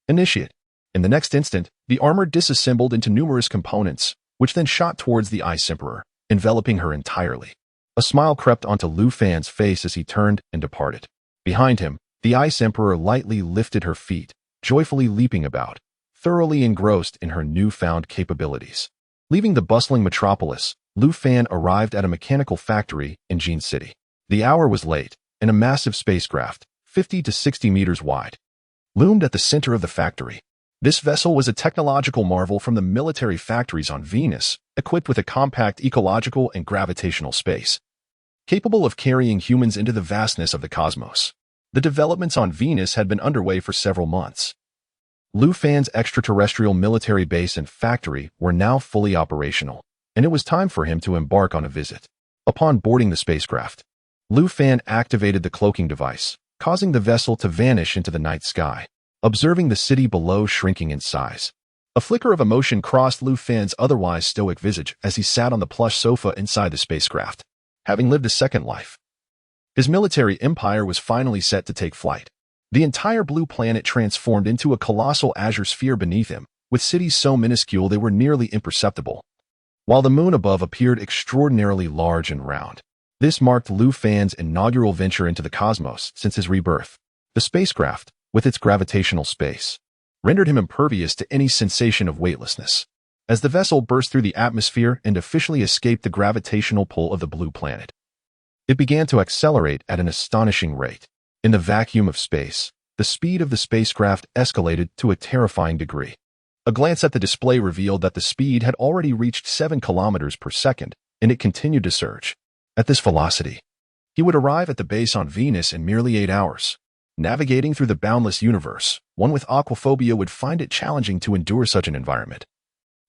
Initiate. In the next instant, the armor disassembled into numerous components, which then shot towards the Ice Emperor, enveloping her entirely. A smile crept onto Lu Fan's face as he turned and departed. Behind him, the Ice Emperor lightly lifted her feet, joyfully leaping about, thoroughly engrossed in her newfound capabilities. Leaving the bustling metropolis, Lu Fan arrived at a mechanical factory in Jean City. The hour was late, and a massive spacecraft, 50 to 60 meters wide, loomed at the center of the factory. This vessel was a technological marvel from the military factories on Venus, equipped with a compact ecological and gravitational space, capable of carrying humans into the vastness of the cosmos. The developments on Venus had been underway for several months. Lu Fan's extraterrestrial military base and factory were now fully operational, and it was time for him to embark on a visit. Upon boarding the spacecraft, Lu Fan activated the cloaking device, causing the vessel to vanish into the night sky, observing the city below shrinking in size. A flicker of emotion crossed Lu Fan's otherwise stoic visage as he sat on the plush sofa inside the spacecraft, having lived a second life. His military empire was finally set to take flight. The entire blue planet transformed into a colossal azure sphere beneath him, with cities so minuscule they were nearly imperceptible, while the moon above appeared extraordinarily large and round. This marked Lu Fan's inaugural venture into the cosmos since his rebirth. The spacecraft, with its gravitational space, rendered him impervious to any sensation of weightlessness. As the vessel burst through the atmosphere and officially escaped the gravitational pull of the blue planet, it began to accelerate at an astonishing rate. In the vacuum of space, the speed of the spacecraft escalated to a terrifying degree. A glance at the display revealed that the speed had already reached 7 kilometers per second, and it continued to surge. At this velocity, he would arrive at the base on Venus in merely 8 hours. Navigating through the boundless universe, one with aquaphobia would find it challenging to endure such an environment.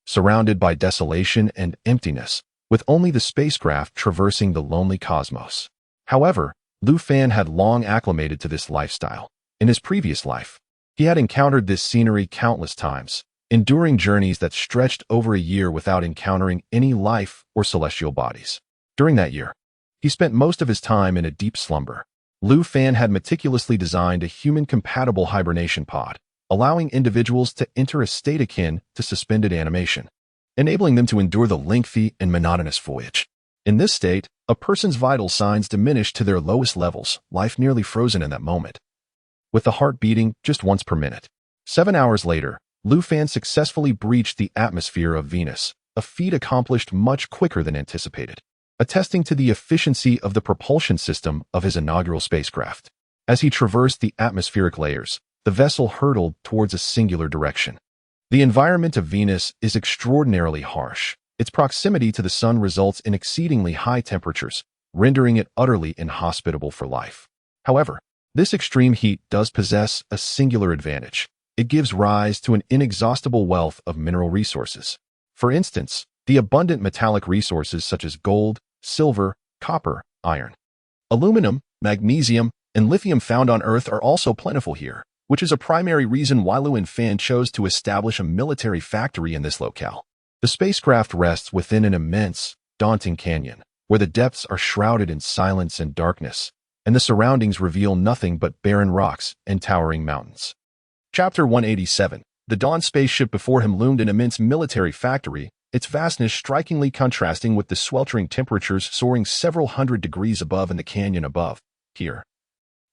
Surrounded by desolation and emptiness, with only the spacecraft traversing the lonely cosmos. However, Lu Fan had long acclimated to this lifestyle. In his previous life, he had encountered this scenery countless times, enduring journeys that stretched over a year without encountering any life or celestial bodies. During that year, he spent most of his time in a deep slumber. Lu Fan had meticulously designed a human-compatible hibernation pod, allowing individuals to enter a state akin to suspended animation, enabling them to endure the lengthy and monotonous voyage. In this state, a person's vital signs diminished to their lowest levels, life nearly frozen in that moment, with the heart beating just once per minute. 7 hours later, Lu Fan successfully breached the atmosphere of Venus, a feat accomplished much quicker than anticipated, attesting to the efficiency of the propulsion system of his inaugural spacecraft. As he traversed the atmospheric layers, the vessel hurtled towards a singular direction. The environment of Venus is extraordinarily harsh. Its proximity to the sun results in exceedingly high temperatures, rendering it utterly inhospitable for life. However, this extreme heat does possess a singular advantage. It gives rise to an inexhaustible wealth of mineral resources. For instance, the abundant metallic resources such as gold, silver, copper, iron, aluminum, magnesium, and lithium found on Earth are also plentiful here, which is a primary reason why Lu Fan chose to establish a military factory in this locale. The spacecraft rests within an immense, daunting canyon, where the depths are shrouded in silence and darkness, and the surroundings reveal nothing but barren rocks and towering mountains. Chapter 187. The Dawn spaceship before him loomed an immense military factory, its vastness strikingly contrasting with the sweltering temperatures soaring several hundred degrees above in the canyon above. Here,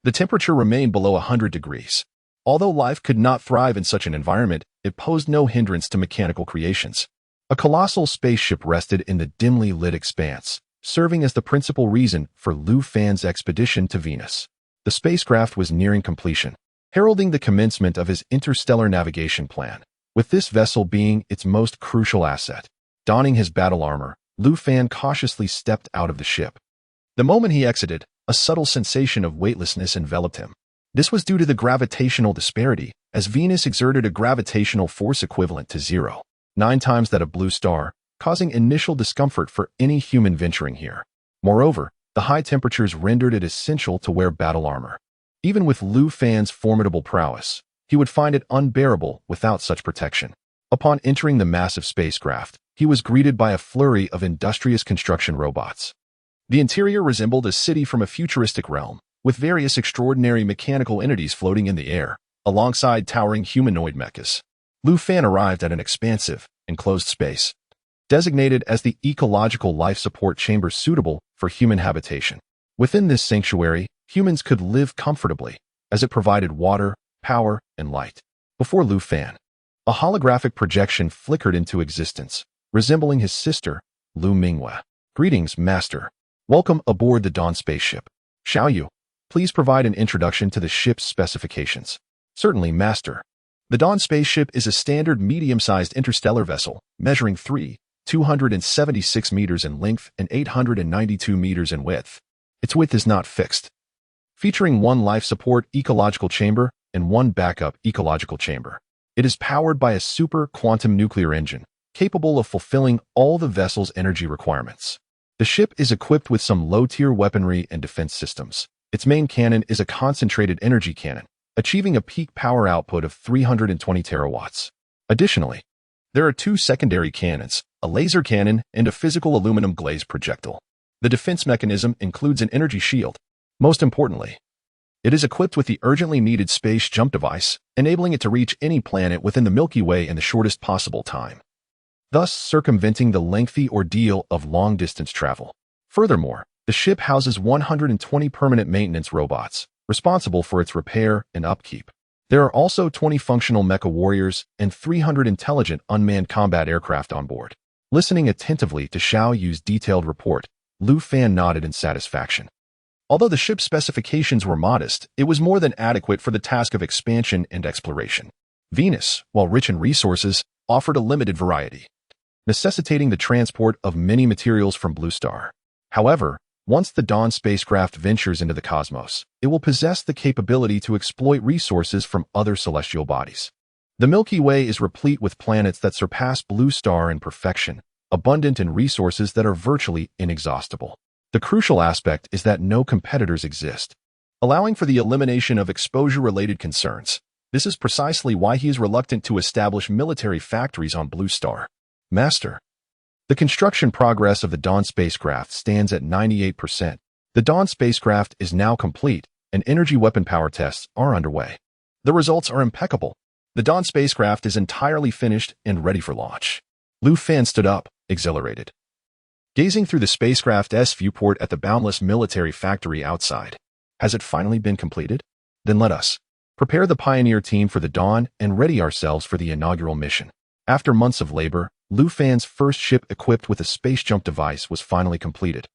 the temperature remained below 100 degrees. Although life could not thrive in such an environment, it posed no hindrance to mechanical creations. A colossal spaceship rested in the dimly lit expanse, serving as the principal reason for Lu Fan's expedition to Venus. The spacecraft was nearing completion, heralding the commencement of his interstellar navigation plan, with this vessel being its most crucial asset. Donning his battle armor, Lu Fan cautiously stepped out of the ship. The moment he exited, a subtle sensation of weightlessness enveloped him. This was due to the gravitational disparity, as Venus exerted a gravitational force equivalent to 0.9 times that of Blue Star, causing initial discomfort for any human venturing here. Moreover, the high temperatures rendered it essential to wear battle armor. Even with Lu Fan's formidable prowess, he would find it unbearable without such protection. Upon entering the massive spacecraft, he was greeted by a flurry of industrious construction robots. The interior resembled a city from a futuristic realm, with various extraordinary mechanical entities floating in the air, alongside towering humanoid mechas. Lu Fan arrived at an expansive, enclosed space, designated as the ecological life support chamber suitable for human habitation. Within this sanctuary, humans could live comfortably, as it provided water, power, and light. Before Lu Fan, A holographic projection flickered into existence, resembling his sister, Lu Minghua. Greetings, Master. Welcome aboard the Dawn spaceship. Xiaoyu, please provide an introduction to the ship's specifications. Certainly, Master. The Dawn spaceship is a standard medium-sized interstellar vessel, measuring 276 meters in length and 892 meters in width. Its width is not fixed. Featuring one life support ecological chamber and one backup ecological chamber. It is powered by a super quantum nuclear engine, capable of fulfilling all the vessel's energy requirements. The ship is equipped with some low-tier weaponry and defense systems. Its main cannon is a concentrated energy cannon, achieving a peak power output of 320 terawatts. Additionally, there are two secondary cannons, a laser cannon and a physical aluminum glazed projectile. The defense mechanism includes an energy shield. Most importantly, it is equipped with the urgently needed space jump device, enabling it to reach any planet within the Milky Way in the shortest possible time, thus circumventing the lengthy ordeal of long-distance travel. Furthermore, the ship houses 120 permanent maintenance robots, responsible for its repair and upkeep. There are also 20 functional mecha warriors and 300 intelligent unmanned combat aircraft on board. Listening attentively to Xiao Yu's detailed report, Lu Fan nodded in satisfaction. Although the ship's specifications were modest, it was more than adequate for the task of expansion and exploration. Venus, while rich in resources, offered a limited variety, necessitating the transport of many materials from Blue Star. However, once the Dawn spacecraft ventures into the cosmos, it will possess the capability to exploit resources from other celestial bodies. The Milky Way is replete with planets that surpass Blue Star in perfection, abundant in resources that are virtually inexhaustible. The crucial aspect is that no competitors exist, allowing for the elimination of exposure-related concerns. This is precisely why he is reluctant to establish military factories on Blue Star. Master. The construction progress of the Dawn spacecraft stands at 98%. The Dawn spacecraft is now complete, and energy weapon power tests are underway. The results are impeccable. The Dawn spacecraft is entirely finished and ready for launch. Lu Fan stood up, exhilarated, gazing through the spacecraft's viewport at the boundless military factory outside. Has it finally been completed? Then let us prepare the pioneer team for the Dawn and ready ourselves for the inaugural mission. After months of labor, Lu Fan's first ship equipped with a space jump device was finally completed,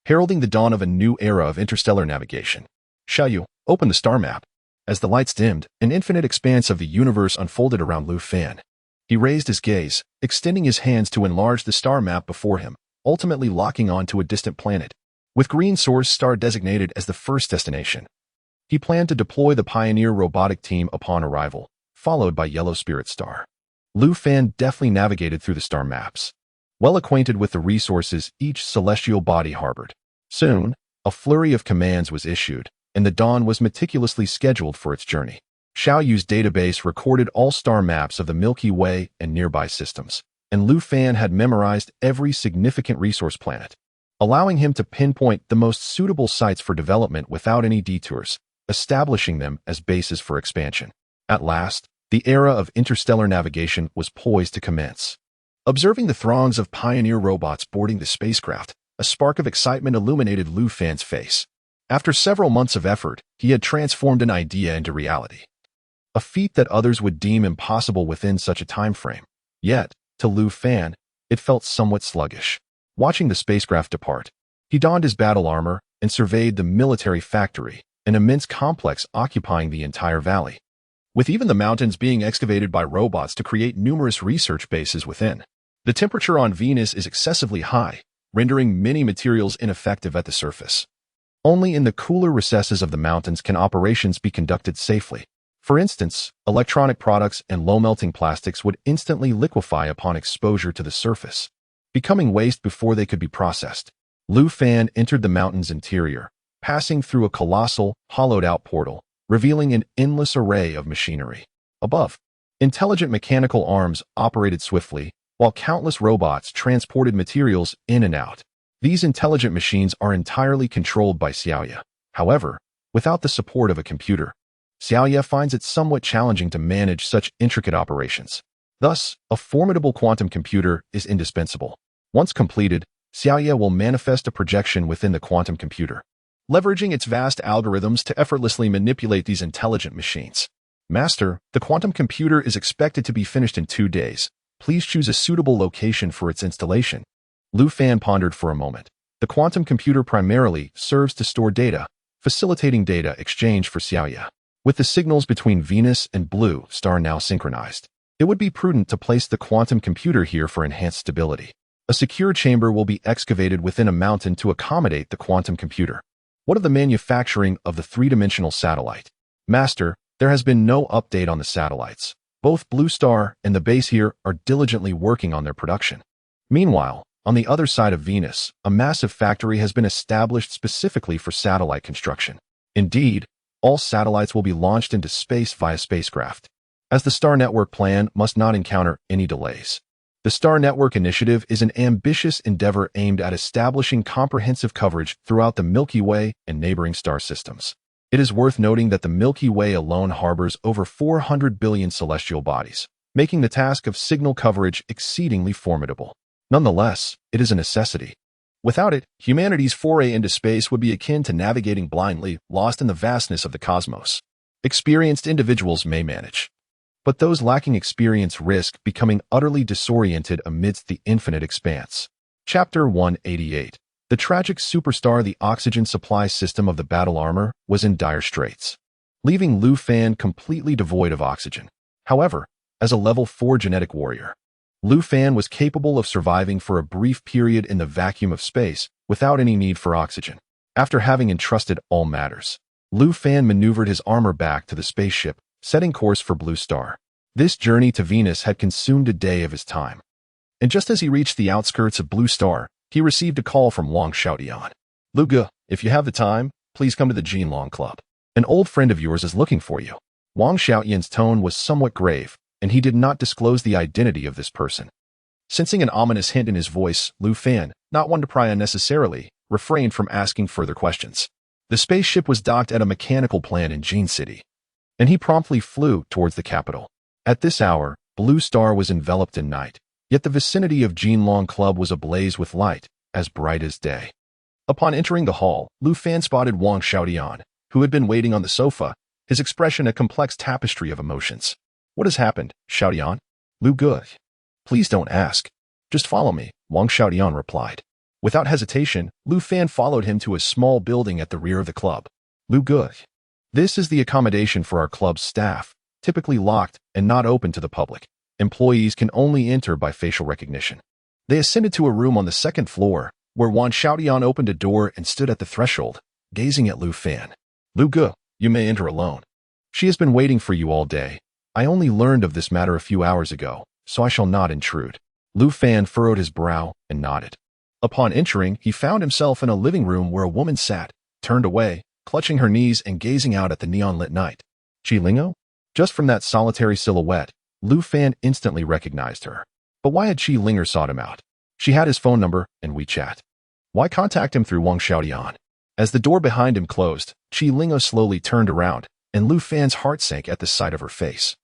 heralding the dawn of a new era of interstellar navigation. Xiaoyu, open the star map. As the lights dimmed, an infinite expanse of the universe unfolded around Lu Fan. He raised his gaze, extending his hands to enlarge the star map before him, ultimately locking on to a distant planet, with Green Source Star designated as the first destination. He planned to deploy the Pioneer robotic team upon arrival, followed by Yellow Spirit Star. Lu Fan deftly navigated through the star maps, well acquainted with the resources each celestial body harbored. Soon, a flurry of commands was issued, and the Dawn was meticulously scheduled for its journey. Xiao Yu's database recorded all star maps of the Milky Way and nearby systems, and Lu Fan had memorized every significant resource planet, allowing him to pinpoint the most suitable sites for development without any detours, establishing them as bases for expansion. At last, the era of interstellar navigation was poised to commence. Observing the throngs of pioneer robots boarding the spacecraft, a spark of excitement illuminated Lu Fan's face. After several months of effort, he had transformed an idea into reality, a feat that others would deem impossible within such a time frame. Yet, to Lu Fan, it felt somewhat sluggish. Watching the spacecraft depart, he donned his battle armor and surveyed the military factory, an immense complex occupying the entire valley, with even the mountains being excavated by robots to create numerous research bases within. The temperature on Venus is excessively high, rendering many materials ineffective at the surface. Only in the cooler recesses of the mountains can operations be conducted safely. For instance, electronic products and low-melting plastics would instantly liquefy upon exposure to the surface, becoming waste before they could be processed. Lu Fan entered the mountain's interior, passing through a colossal, hollowed-out portal, revealing an endless array of machinery. Above, intelligent mechanical arms operated swiftly, while countless robots transported materials in and out. These intelligent machines are entirely controlled by Xiaoyu. However, without the support of a computer, Xiaoyu finds it somewhat challenging to manage such intricate operations. Thus, a formidable quantum computer is indispensable. Once completed, Xiaoyu will manifest a projection within the quantum computer, leveraging its vast algorithms to effortlessly manipulate these intelligent machines. Master, the quantum computer is expected to be finished in 2 days. Please choose a suitable location for its installation. Lu Fan pondered for a moment. The quantum computer primarily serves to store data, facilitating data exchange for Xiaoya. With the signals between Venus and Blue Star now synchronized, it would be prudent to place the quantum computer here for enhanced stability. A secure chamber will be excavated within a mountain to accommodate the quantum computer. What of the manufacturing of the three-dimensional satellite? Master, there has been no update on the satellites. Both Blue Star and the base here are diligently working on their production. Meanwhile, on the other side of Venus, a massive factory has been established specifically for satellite construction. Indeed, all satellites will be launched into space via spacecraft, as the Star Network plan must not encounter any delays. The Star Network initiative is an ambitious endeavor aimed at establishing comprehensive coverage throughout the Milky Way and neighboring star systems. It is worth noting that the Milky Way alone harbors over 400 billion celestial bodies, making the task of signal coverage exceedingly formidable. Nonetheless, it is a necessity. Without it, humanity's foray into space would be akin to navigating blindly, lost in the vastness of the cosmos. Experienced individuals may manage, but those lacking experience risk becoming utterly disoriented amidst the infinite expanse. Chapter 188. The tragic superstar. The oxygen supply system of the battle armor was in dire straits, leaving Lu Fan completely devoid of oxygen. However, as a level 4 genetic warrior, Lu Fan was capable of surviving for a brief period in the vacuum of space without any need for oxygen. After having entrusted all matters, Lu Fan maneuvered his armor back to the spaceship, setting course for Blue Star. This journey to Venus had consumed a day of his time. And just as he reached the outskirts of Blue Star, he received a call from Wang Xiaotian. Lu Ge, if you have the time, please come to the Jinlong Club. An old friend of yours is looking for you. Wang Xiaotian's tone was somewhat grave, and he did not disclose the identity of this person. Sensing an ominous hint in his voice, Lu Fan, not one to pry unnecessarily, refrained from asking further questions. The spaceship was docked at a mechanical plant in Jin City, and he promptly flew towards the capital. At this hour, Blue Star was enveloped in night, yet the vicinity of Jinlong Club was ablaze with light, as bright as day. Upon entering the hall, Lu Fan spotted Wang Xiaotian, who had been waiting on the sofa, his expression a complex tapestry of emotions. What has happened, Xiaotian? Lu Ge. Please don't ask. Just follow me, Wang Xiaotian replied. Without hesitation, Lu Fan followed him to a small building at the rear of the club. Lu Ge. This is the accommodation for our club's staff, typically locked and not open to the public. Employees can only enter by facial recognition. They ascended to a room on the second floor, where Wang Xiaotian opened a door and stood at the threshold, gazing at Lu Fan. Lu Ge, you may enter alone. She has been waiting for you all day. I only learned of this matter a few hours ago, so I shall not intrude. Lu Fan furrowed his brow and nodded. Upon entering, he found himself in a living room where a woman sat, turned away, clutching her knees and gazing out at the neon-lit night. Qi Lingo? Just from that solitary silhouette, Lu Fan instantly recognized her. But why had Qi Linger sought him out? She had his phone number and WeChat. Why contact him through Wang Xiaotian? As the door behind him closed, Qi Lingo slowly turned around, and Lu Fan's heart sank at the sight of her face.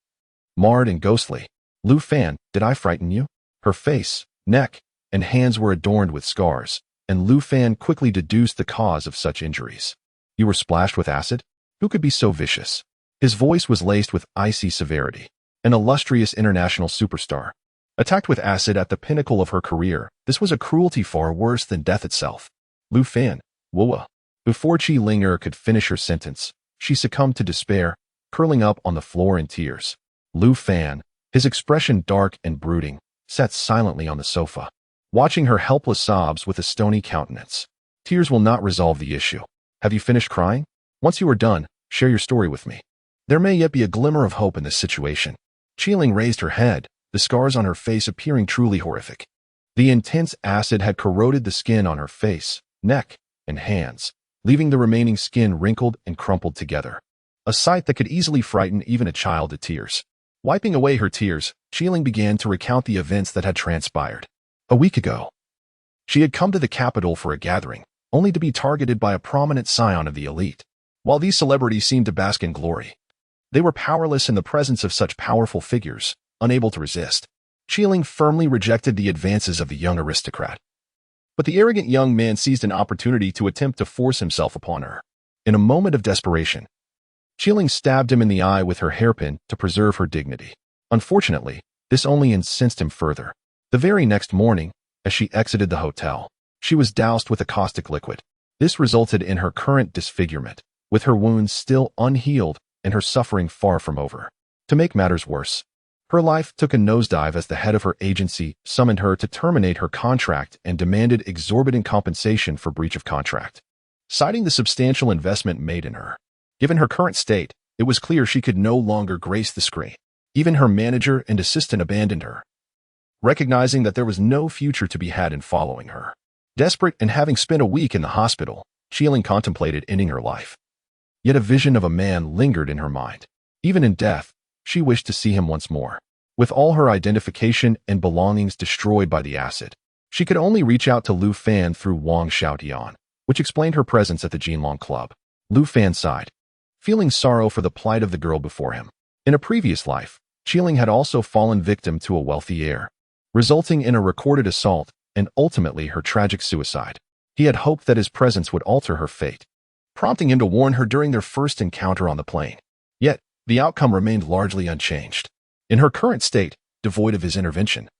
Marred and ghostly. Lu Fan, did I frighten you? Her face, neck, and hands were adorned with scars, and Lu Fan quickly deduced the cause of such injuries. You were splashed with acid? Who could be so vicious? His voice was laced with icy severity. An illustrious international superstar. Attacked with acid at the pinnacle of her career, this was a cruelty far worse than death itself. Lu Fan, whoa. Before Qi Linger could finish her sentence, she succumbed to despair, curling up on the floor in tears. Lu Fan, his expression dark and brooding, sat silently on the sofa, watching her helpless sobs with a stony countenance. Tears will not resolve the issue. Have you finished crying? Once you are done, share your story with me. There may yet be a glimmer of hope in this situation. Qi raised her head, the scars on her face appearing truly horrific. The intense acid had corroded the skin on her face, neck, and hands, leaving the remaining skin wrinkled and crumpled together. A sight that could easily frighten even a child to tears. Wiping away her tears, Qi began to recount the events that had transpired. A week ago, she had come to the capital for a gathering, only to be targeted by a prominent scion of the elite. While these celebrities seemed to bask in glory, they were powerless in the presence of such powerful figures, unable to resist. Qi firmly rejected the advances of the young aristocrat. But the arrogant young man seized an opportunity to attempt to force himself upon her. In a moment of desperation, Qiling stabbed him in the eye with her hairpin to preserve her dignity. Unfortunately, this only incensed him further. The very next morning, as she exited the hotel, she was doused with a caustic liquid. This resulted in her current disfigurement, with her wounds still unhealed and her suffering far from over. To make matters worse, her life took a nosedive as the head of her agency summoned her to terminate her contract and demanded exorbitant compensation for breach of contract, citing the substantial investment made in her. Given her current state, it was clear she could no longer grace the screen. Even her manager and assistant abandoned her, recognizing that there was no future to be had in following her. Desperate and having spent a week in the hospital, Qiling contemplated ending her life. Yet a vision of a man lingered in her mind. Even in death, she wished to see him once more. With all her identification and belongings destroyed by the acid, she could only reach out to Lu Fan through Wang Xiaotian, which explained her presence at the Jinlong Club. Lu Fan sighed, feeling sorrow for the plight of the girl before him. In a previous life, Qiling had also fallen victim to a wealthy heir, resulting in a recorded assault and ultimately her tragic suicide. He had hoped that his presence would alter her fate, prompting him to warn her during their first encounter on the plane. Yet, the outcome remained largely unchanged. In her current state, devoid of his intervention,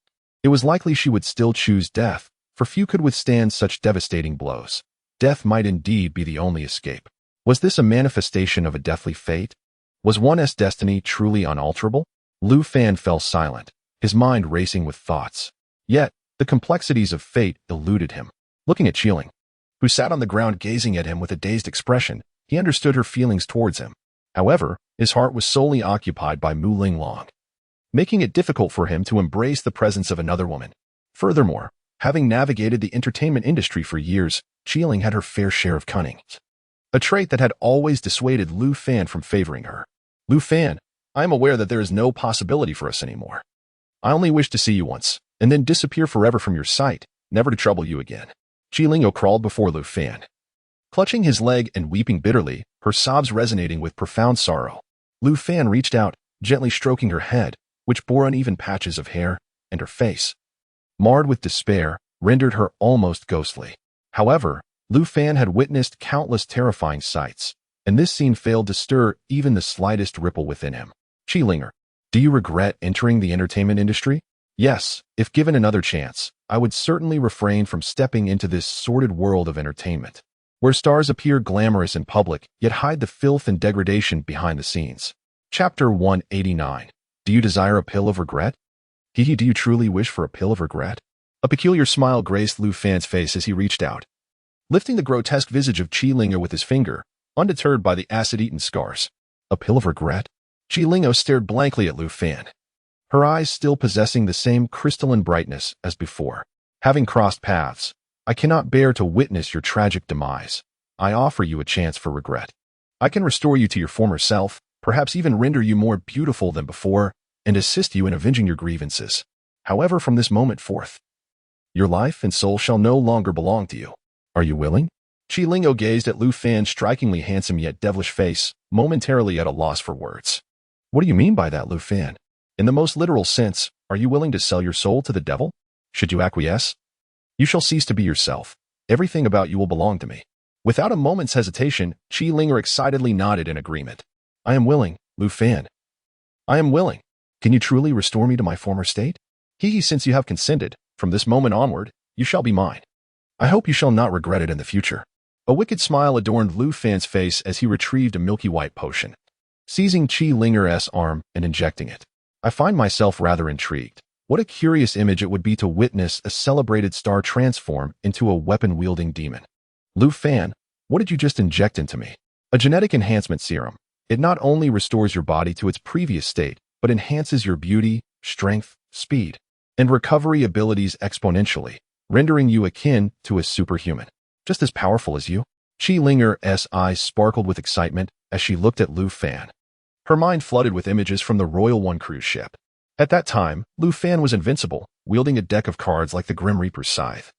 it was likely she would still choose death, for few could withstand such devastating blows. Death might indeed be the only escape. Was this a manifestation of a deathly fate? Was one's destiny truly unalterable? Lu Fan fell silent, his mind racing with thoughts. Yet, the complexities of fate eluded him. Looking at Qiling, who sat on the ground gazing at him with a dazed expression, he understood her feelings towards him. However, his heart was solely occupied by Mu Linglong, making it difficult for him to embrace the presence of another woman. Furthermore, having navigated the entertainment industry for years, Qiling had her fair share of cunning, a trait that had always dissuaded Lu Fan from favoring her. Lu Fan, I am aware that there is no possibility for us anymore. I only wish to see you once, and then disappear forever from your sight, never to trouble you again. Qiling crawled before Lu Fan, clutching his leg and weeping bitterly, her sobs resonating with profound sorrow. Lu Fan reached out, gently stroking her head, which bore uneven patches of hair, and her face, marred with despair, rendered her almost ghostly. However, Lu Fan had witnessed countless terrifying sights, and this scene failed to stir even the slightest ripple within him. Qiling, do you regret entering the entertainment industry? Yes, if given another chance, I would certainly refrain from stepping into this sordid world of entertainment, where stars appear glamorous in public, yet hide the filth and degradation behind the scenes. Chapter 189. Do you desire a pill of regret? Do you truly wish for a pill of regret? A peculiar smile graced Lu Fan's face as he reached out, lifting the grotesque visage of Qiling with his finger, undeterred by the acid-eaten scars. A pill of regret? Qiling stared blankly at Lu Fan, her eyes still possessing the same crystalline brightness as before. Having crossed paths, I cannot bear to witness your tragic demise. I offer you a chance for regret. I can restore you to your former self, perhaps even render you more beautiful than before, and assist you in avenging your grievances. However, from this moment forth, your life and soul shall no longer belong to you. Are you willing? Qiling gazed at Lu Fan's strikingly handsome yet devilish face, momentarily at a loss for words. What do you mean by that, Lu Fan? In the most literal sense, are you willing to sell your soul to the devil? Should you acquiesce, you shall cease to be yourself. Everything about you will belong to me. Without a moment's hesitation, Qiling excitedly nodded in agreement. I am willing, Lu Fan. I am willing. Can you truly restore me to my former state? Since you have consented, from this moment onward, you shall be mine. I hope you shall not regret it in the future. A wicked smile adorned Lu Fan's face as he retrieved a milky white potion, seizing Qiling's arm and injecting it. I find myself rather intrigued. What a curious image it would be to witness a celebrated star transform into a weapon-wielding demon. Lu Fan, what did you just inject into me? A genetic enhancement serum. It not only restores your body to its previous state, but enhances your beauty, strength, speed, and recovery abilities exponentially, rendering you akin to a superhuman. Just as powerful as you. Qiling's eyes sparkled with excitement as she looked at Lu Fan. Her mind flooded with images from the Royal One cruise ship. At that time, Lu Fan was invincible, wielding a deck of cards like the Grim Reaper's scythe,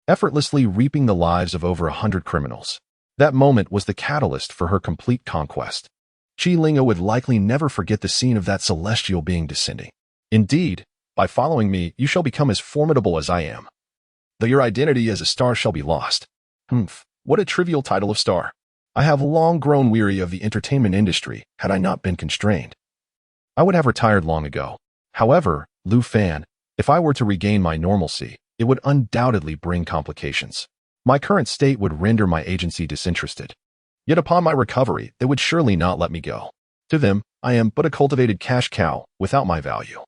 effortlessly reaping the lives of over 100 criminals. That moment was the catalyst for her complete conquest. Qiling would likely never forget the scene of that celestial being descending. Indeed, by following me, you shall become as formidable as I am, though your identity as a star shall be lost. What a trivial title of star. I have long grown weary of the entertainment industry had I not been constrained. I would have retired long ago. However, Lu Fan, if I were to regain my normalcy, it would undoubtedly bring complications. My current state would render my agency disinterested. Yet upon my recovery, they would surely not let me go. To them, I am but a cultivated cash cow without my value.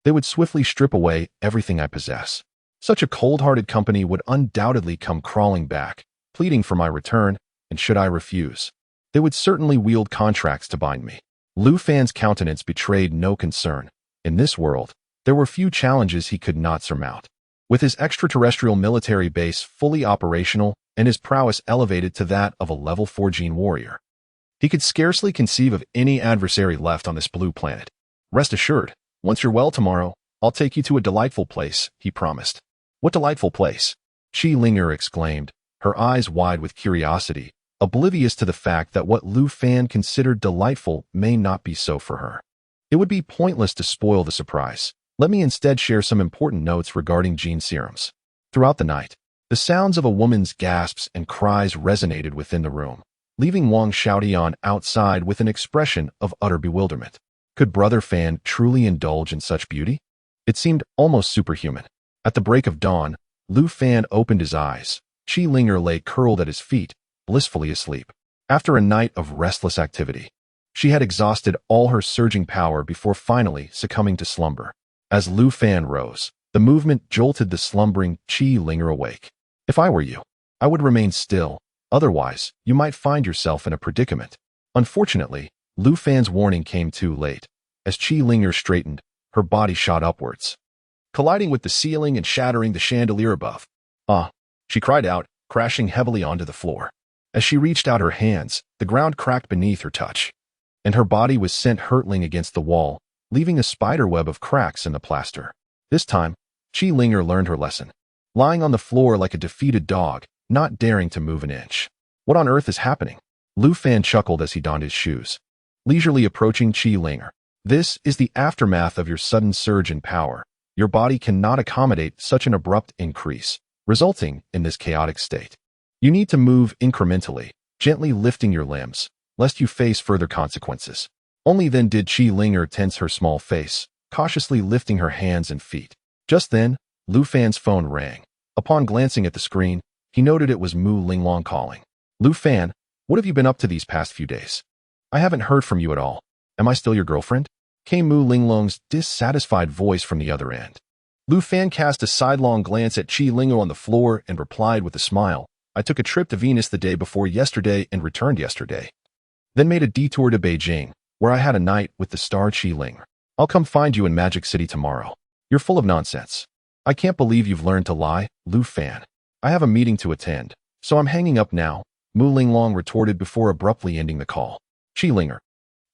They would swiftly strip away everything I possess. Such a cold-hearted company would undoubtedly come crawling back, pleading for my return, and should I refuse, they would certainly wield contracts to bind me. Lu Fan's countenance betrayed no concern. In this world, there were few challenges he could not surmount. With his extraterrestrial military base fully operational and his prowess elevated to that of a level 4 gene warrior, he could scarcely conceive of any adversary left on this blue planet. Rest assured, once you're well tomorrow, I'll take you to a delightful place, he promised. What delightful place? Chi Linger exclaimed, her eyes wide with curiosity, oblivious to the fact that what Lu Fan considered delightful may not be so for her. It would be pointless to spoil the surprise. Let me instead share some important notes regarding gene serums. Throughout the night, the sounds of a woman's gasps and cries resonated within the room, leaving Wang Xiaotian outside with an expression of utter bewilderment. Could Brother Fan truly indulge in such beauty? It seemed almost superhuman. At the break of dawn, Lu Fan opened his eyes. Chi Linger lay curled at his feet, blissfully asleep. After a night of restless activity, she had exhausted all her surging power before finally succumbing to slumber. As Lu Fan rose, the movement jolted the slumbering Chi Linger awake. If I were you, I would remain still, otherwise you might find yourself in a predicament. Unfortunately, Lu Fan's warning came too late. As Chi Linger straightened, her body shot upwards, colliding with the ceiling and shattering the chandelier above. Ah! She cried out, crashing heavily onto the floor. As she reached out her hands, the ground cracked beneath her touch, and her body was sent hurtling against the wall, leaving a spiderweb of cracks in the plaster. This time, Chi Linger learned her lesson, lying on the floor like a defeated dog, not daring to move an inch. What on earth is happening? Lu Fan chuckled as he donned his shoes, leisurely approaching Chi Linger. This is the aftermath of your sudden surge in power. Your body cannot accommodate such an abrupt increase, resulting in this chaotic state. You need to move incrementally, gently lifting your limbs, lest you face further consequences. Only then did Chi Linger tense her small face, cautiously lifting her hands and feet. Just then, Lu Fan's phone rang. Upon glancing at the screen, he noted it was Mu Linglong calling. Lu Fan, what have you been up to these past few days? I haven't heard from you at all. Am I still your girlfriend? Came Mu Linglong's dissatisfied voice from the other end. Lu Fan cast a sidelong glance at Chi Linger on the floor and replied with a smile. I took a trip to Venus the day before yesterday and returned yesterday. Then made a detour to Beijing, where I had a night with the star Chi Linger. I'll come find you in Magic City tomorrow. You're full of nonsense. I can't believe you've learned to lie, Lu Fan. I have a meeting to attend, so I'm hanging up now, Mu Linglong retorted before abruptly ending the call. Chi Linger,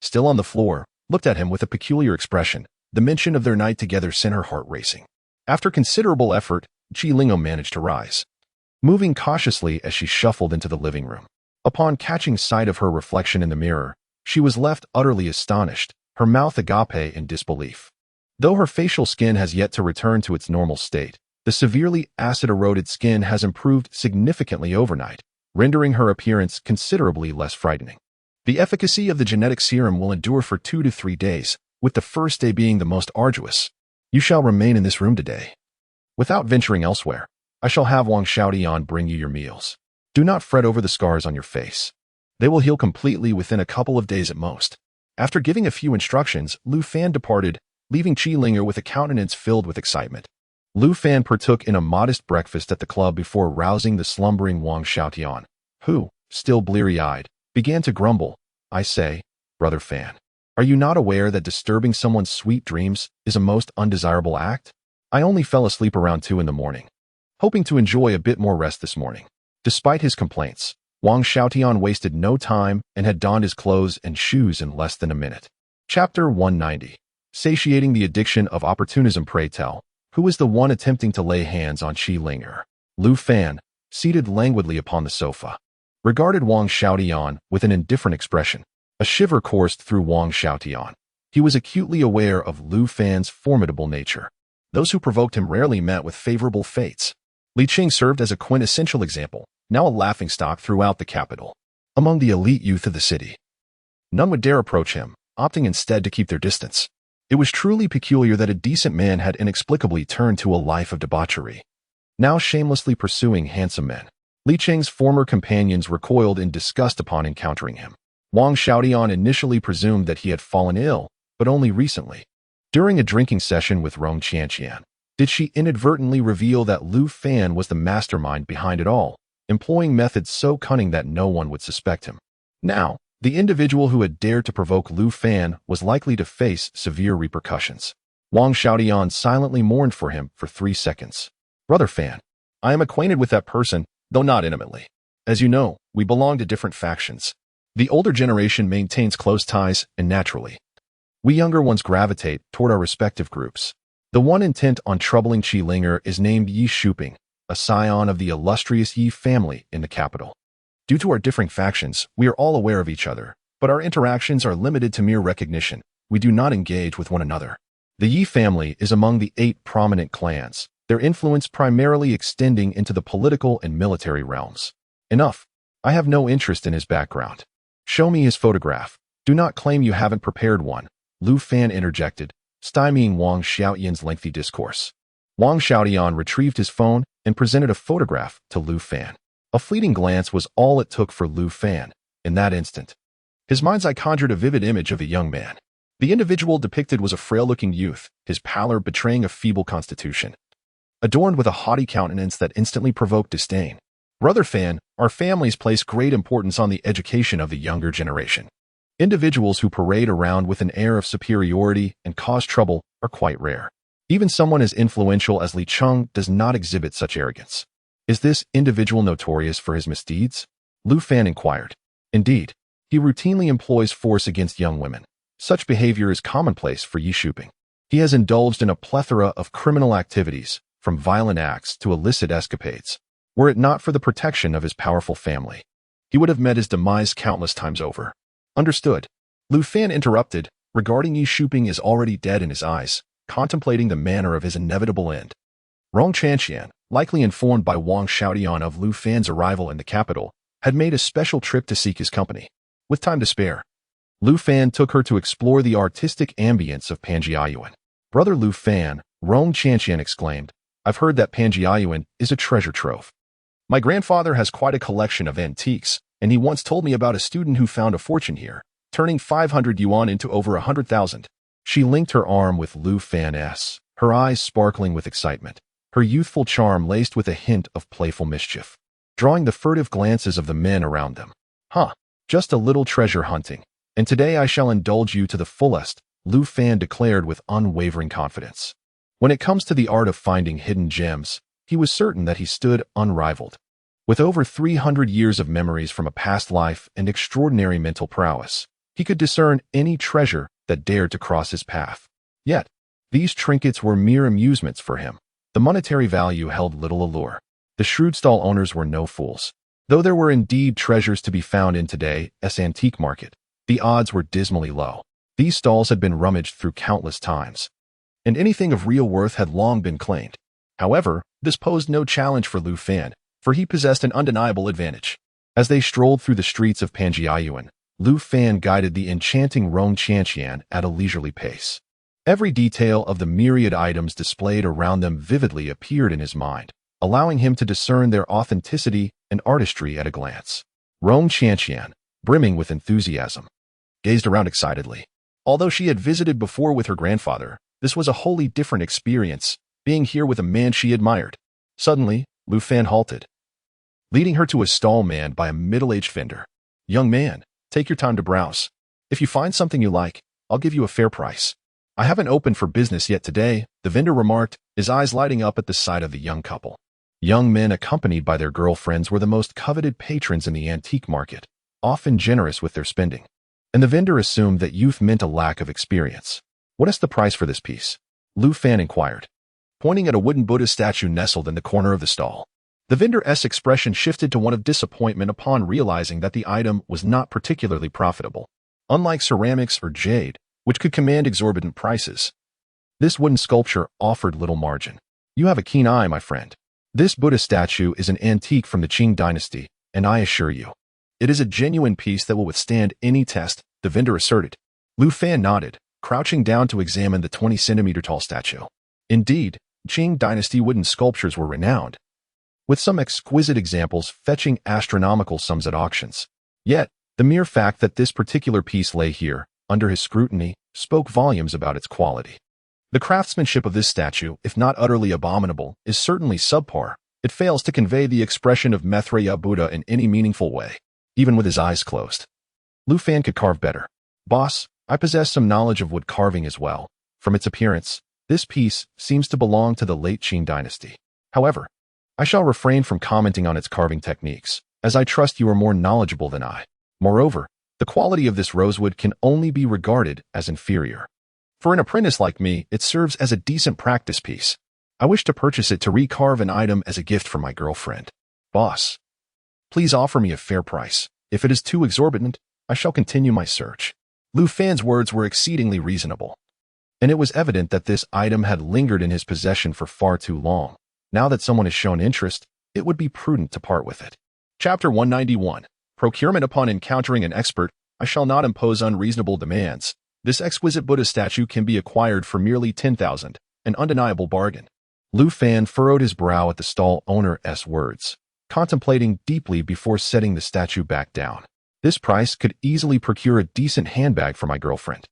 still on the floor, looked at him with a peculiar expression. The mention of their night together sent her heart racing. After considerable effort, Chi Linger managed to rise, moving cautiously as she shuffled into the living room. Upon catching sight of her reflection in the mirror, she was left utterly astonished, her mouth agape in disbelief. Though her facial skin has yet to return to its normal state, the severely acid-eroded skin has improved significantly overnight, rendering her appearance considerably less frightening. The efficacy of the genetic serum will endure for 2 to 3 days, with the first day being the most arduous. You shall remain in this room today. Without venturing elsewhere, I shall have Wang Xiaotian bring you your meals. Do not fret over the scars on your face. They will heal completely within a couple of days at most. After giving a few instructions, Lu Fan departed, leaving Chi Linger with a countenance filled with excitement. Lu Fan partook in a modest breakfast at the club before rousing the slumbering Wang Xiaotian, who, still bleary-eyed, began to grumble. I say, Brother Fan, are you not aware that disturbing someone's sweet dreams is a most undesirable act? I only fell asleep around 2 in the morning, hoping to enjoy a bit more rest this morning. Despite his complaints, Wang Xiaotian wasted no time and had donned his clothes and shoes in less than a minute. Chapter 190. Satiating the addiction of opportunism. Pray tell, who is the one attempting to lay hands on Chi Linger? Lu Fan, seated languidly upon the sofa, regarded Wang Xiaotian with an indifferent expression. A shiver coursed through Wang Xiaotian. He was acutely aware of Lu Fan's formidable nature. Those who provoked him rarely met with favorable fates. Li Qing served as a quintessential example, now a laughingstock throughout the capital. among the elite youth of the city. None would dare approach him, opting instead to keep their distance. It was truly peculiar that a decent man had inexplicably turned to a life of debauchery, now shamelessly pursuing handsome men. Li Qing's former companions recoiled in disgust upon encountering him. Wang Xiaotian initially presumed that he had fallen ill, but only recently. During a drinking session with Rong Qianqian, did she inadvertently reveal that Lu Fan was the mastermind behind it all, employing methods so cunning that no one would suspect him. Now, the individual who had dared to provoke Lu Fan was likely to face severe repercussions. Wang Xiaotian silently mourned for him for 3 seconds. Brother Fan, I am acquainted with that person, though not intimately. As you know, we belong to different factions. The older generation maintains close ties, and naturally, we younger ones gravitate toward our respective groups. The one intent on troubling Qilinger is named Yi Shuping, a scion of the illustrious Yi family in the capital. Due to our differing factions, we are all aware of each other, but our interactions are limited to mere recognition. We do not engage with one another. The Yi family is among the 8 prominent clans, their influence primarily extending into the political and military realms. Enough. I have no interest in his background. Show me his photograph. Do not claim you haven't prepared one, Lu Fan interjected, stymieing Wang Xiaotian's lengthy discourse. Wang Xiaotian retrieved his phone and presented a photograph to Lu Fan. A fleeting glance was all it took for Lu Fan. In that instant, his mind's eye conjured a vivid image of a young man. The individual depicted was a frail-looking youth, his pallor betraying a feeble constitution, adorned with a haughty countenance that instantly provoked disdain. Brother Fan, our families place great importance on the education of the younger generation. Individuals who parade around with an air of superiority and cause trouble are quite rare. Even someone as influential as Li Cheng does not exhibit such arrogance. Is this individual notorious for his misdeeds? Lu Fan inquired. Indeed, he routinely employs force against young women. Such behavior is commonplace for Yi Shuping. He has indulged in a plethora of criminal activities, from violent acts to illicit escapades. Were it not for the protection of his powerful family, he would have met his demise countless times over. Understood. Lu Fan interrupted, regarding Yi Shuping as already dead in his eyes, contemplating the manner of his inevitable end. Rong Qianqian, likely informed by Wang Xiaotian of Lu Fan's arrival in the capital, had made a special trip to seek his company. With time to spare, Lu Fan took her to explore the artistic ambience of Panjiayuan. Brother Lu Fan, Rong Qianqian exclaimed, I've heard that Panjiayuan is a treasure trove. My grandfather has quite a collection of antiques, and he once told me about a student who found a fortune here, turning 500 yuan into over 100,000. She linked her arm with Lu Fan's, her eyes sparkling with excitement, her youthful charm laced with a hint of playful mischief, drawing the furtive glances of the men around them. Just a little treasure hunting, and today I shall indulge you to the fullest, Lu Fan declared with unwavering confidence. When it comes to the art of finding hidden gems, he was certain that he stood unrivaled. With over 300 years of memories from a past life and extraordinary mental prowess, he could discern any treasure that dared to cross his path. Yet, these trinkets were mere amusements for him. The monetary value held little allure. The shrewd stall owners were no fools. Though there were indeed treasures to be found in today's antique market, the odds were dismally low. These stalls had been rummaged through countless times, and anything of real worth had long been claimed. However, this posed no challenge for Lu Fan, for he possessed an undeniable advantage. As they strolled through the streets of Panjiayuan, Lu Fan guided the enchanting Rong Qianqian at a leisurely pace. Every detail of the myriad items displayed around them vividly appeared in his mind, allowing him to discern their authenticity and artistry at a glance. Rong Qianqian, brimming with enthusiasm, gazed around excitedly. Although she had visited before with her grandfather, this was a wholly different experience, being here with a man she admired. Suddenly, Lu Fan halted, leading her to a stall manned by a middle-aged vendor. Young man, take your time to browse. If you find something you like, I'll give you a fair price. I haven't opened for business yet today, the vendor remarked, his eyes lighting up at the sight of the young couple. Young men accompanied by their girlfriends were the most coveted patrons in the antique market, often generous with their spending. And the vendor assumed that youth meant a lack of experience. What is the price for this piece? Lu Fan inquired, pointing at a wooden Buddha statue nestled in the corner of the stall. The vendor's expression shifted to one of disappointment upon realizing that the item was not particularly profitable. Unlike ceramics or jade, which could command exorbitant prices, this wooden sculpture offered little margin. You have a keen eye, my friend. This Buddha statue is an antique from the Qing dynasty, and I assure you, It is a genuine piece that will withstand any test, the vendor asserted. Lu Fan nodded, crouching down to examine the 20-centimeter tall statue. Indeed, Qing Dynasty wooden sculptures were renowned, with some exquisite examples fetching astronomical sums at auctions. Yet, the mere fact that this particular piece lay here, under his scrutiny, spoke volumes about its quality. The craftsmanship of this statue, if not utterly abominable, is certainly subpar. It fails to convey the expression of Maitreya Buddha in any meaningful way, even with his eyes closed. Lu Fan could carve better. Boss, I possess some knowledge of wood carving as well. From its appearance, this piece seems to belong to the late Qing dynasty. However, I shall refrain from commenting on its carving techniques, as I trust you are more knowledgeable than I. Moreover, the quality of this rosewood can only be regarded as inferior. For an apprentice like me, it serves as a decent practice piece. I wish to purchase it to recarve an item as a gift for my girlfriend. Boss, please offer me a fair price. If it is too exorbitant, I shall continue my search. Lu Fan's words were exceedingly reasonable, and it was evident that this item had lingered in his possession for far too long. Now that someone has shown interest, it would be prudent to part with it. Chapter 191. Procurement. Upon encountering an expert, I shall not impose unreasonable demands. This exquisite Buddha statue can be acquired for merely 10,000, an undeniable bargain. Lu Fan furrowed his brow at the stall owner's words, contemplating deeply before setting the statue back down. This price could easily procure a decent handbag for my girlfriend,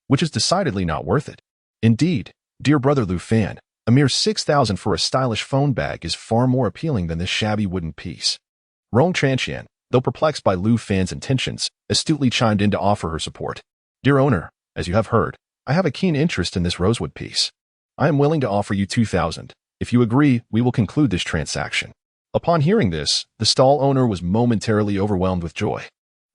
which is decidedly not worth it. Indeed, dear brother Lu Fan, a mere 6,000 for a stylish phone bag is far more appealing than this shabby wooden piece. Rong Chanqian, though perplexed by Lu Fan's intentions, astutely chimed in to offer her support. Dear owner, as you have heard, I have a keen interest in this rosewood piece. I am willing to offer you 2,000. If you agree, we will conclude this transaction. Upon hearing this, the stall owner was momentarily overwhelmed with joy,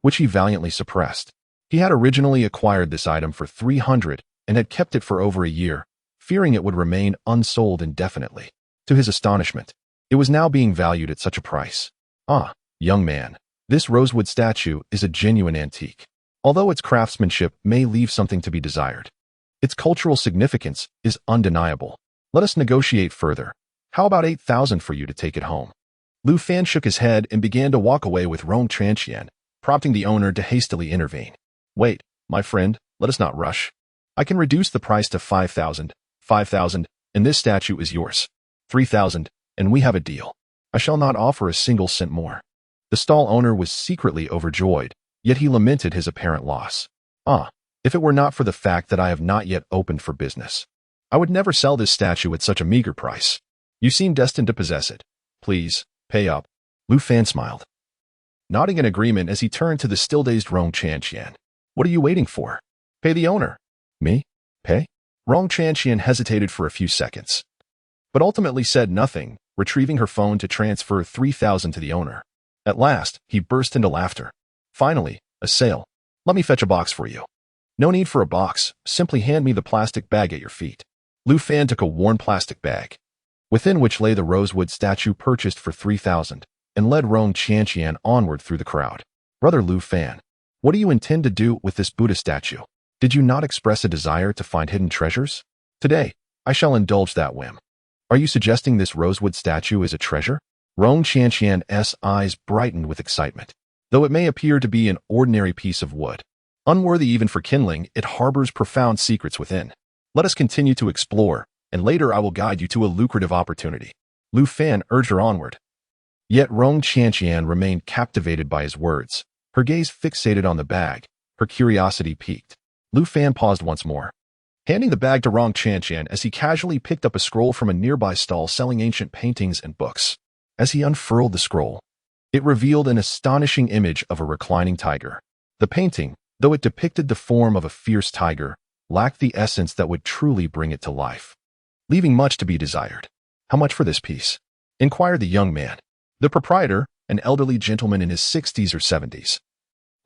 which he valiantly suppressed. He had originally acquired this item for 300 and had kept it for over a year, fearing it would remain unsold indefinitely. To his astonishment, it was now being valued at such a price. Ah, young man, this rosewood statue is a genuine antique. Although its craftsmanship may leave something to be desired, its cultural significance is undeniable. Let us negotiate further. How about 8,000 for you to take it home? Lu Fan shook his head and began to walk away with Rong Chanqian, prompting the owner to hastily intervene. Wait, my friend, let us not rush. I can reduce the price to 5,000, 5,000, and this statue is yours. 3,000, and we have a deal. I shall not offer a single cent more. The stall owner was secretly overjoyed, yet he lamented his apparent loss. Ah, if it were not for the fact that I have not yet opened for business, I would never sell this statue at such a meager price. You seem destined to possess it. Please, pay up. Lu Fan smiled, nodding in agreement as he turned to the still-dazed Rong Chanqian. What are you waiting for? Pay the owner. Me? Pay? Rong Chanqian hesitated for a few seconds, but ultimately said nothing, retrieving her phone to transfer 3,000 to the owner. At last, he burst into laughter. Finally, a sale. Let me fetch a box for you. No need for a box, simply hand me the plastic bag at your feet. Lu Fan took a worn plastic bag, within which lay the rosewood statue purchased for 3,000, and led Rong Chanqian onward through the crowd. Brother Lu Fan, what do you intend to do with this Buddha statue? Did you not express a desire to find hidden treasures? Today, I shall indulge that whim. Are you suggesting this rosewood statue is a treasure? Rong Chanqian's eyes brightened with excitement. Though it may appear to be an ordinary piece of wood, unworthy even for kindling, it harbors profound secrets within. Let us continue to explore, and later I will guide you to a lucrative opportunity. Lu Fan urged her onward. Yet Rong Chanqian remained captivated by his words, her gaze fixated on the bag, her curiosity piqued. Lu Fan paused once more, handing the bag to Rong Chanqian as he casually picked up a scroll from a nearby stall selling ancient paintings and books. As he unfurled the scroll, it revealed an astonishing image of a reclining tiger. The painting, though it depicted the form of a fierce tiger, lacked the essence that would truly bring it to life, leaving much to be desired. How much for this piece? Inquired the young man. The proprietor, an elderly gentleman in his 60s or 70s,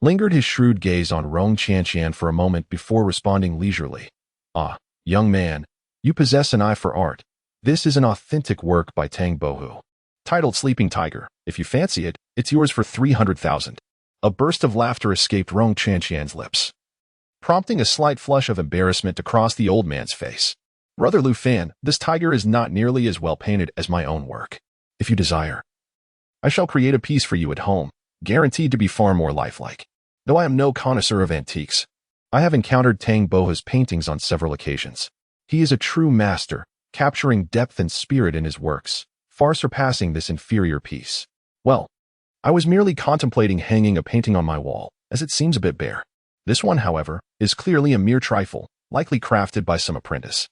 lingered his shrewd gaze on Rong Chanqian for a moment before responding leisurely. Ah, young man, you possess an eye for art. This is an authentic work by Tang Bohu, titled Sleeping Tiger. If you fancy it, it's yours for 300,000. A burst of laughter escaped Rong Chanqian's lips, prompting a slight flush of embarrassment to cross the old man's face. Brother Lu Fan, this tiger is not nearly as well painted as my own work. If you desire, I shall create a piece for you at home. guaranteed to be far more lifelike. Though I am no connoisseur of antiques, I have encountered Tang Boha's paintings on several occasions. He is a true master, capturing depth and spirit in his works, far surpassing this inferior piece. Well, I was merely contemplating hanging a painting on my wall, as it seems a bit bare. This one, however, is clearly a mere trifle, likely crafted by some apprentice.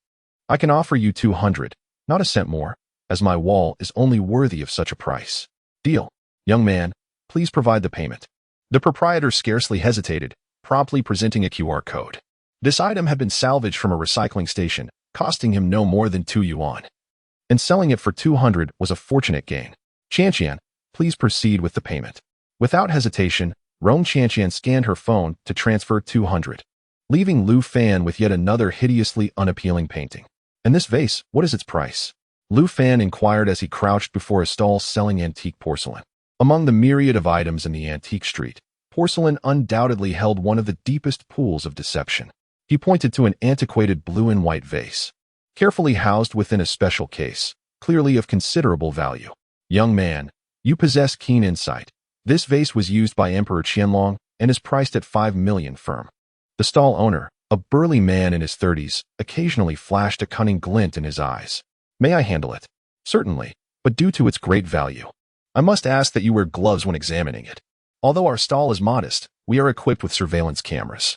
I can offer you 200, not a cent more, as my wall is only worthy of such a price. Deal. Young man, please provide the payment. The proprietor scarcely hesitated, promptly presenting a QR code. This item had been salvaged from a recycling station, costing him no more than 2 yuan. And selling it for 200 was a fortunate gain. Qianqian, please proceed with the payment. Without hesitation, Rong Qianqian scanned her phone to transfer 200, leaving Lu Fan with yet another hideously unappealing painting. And this vase, what is its price? Lu Fan inquired as he crouched before a stall selling antique porcelain. Among the myriad of items in the antique street, porcelain undoubtedly held one of the deepest pools of deception. He pointed to an antiquated blue and white vase, carefully housed within a special case, clearly of considerable value. Young man, you possess keen insight. This vase was used by Emperor Qianlong and is priced at 5 million firm. The stall owner, a burly man in his 30s, occasionally flashed a cunning glint in his eyes. May I handle it? Certainly, but due to its great value, I must ask that you wear gloves when examining it. Although our stall is modest, we are equipped with surveillance cameras.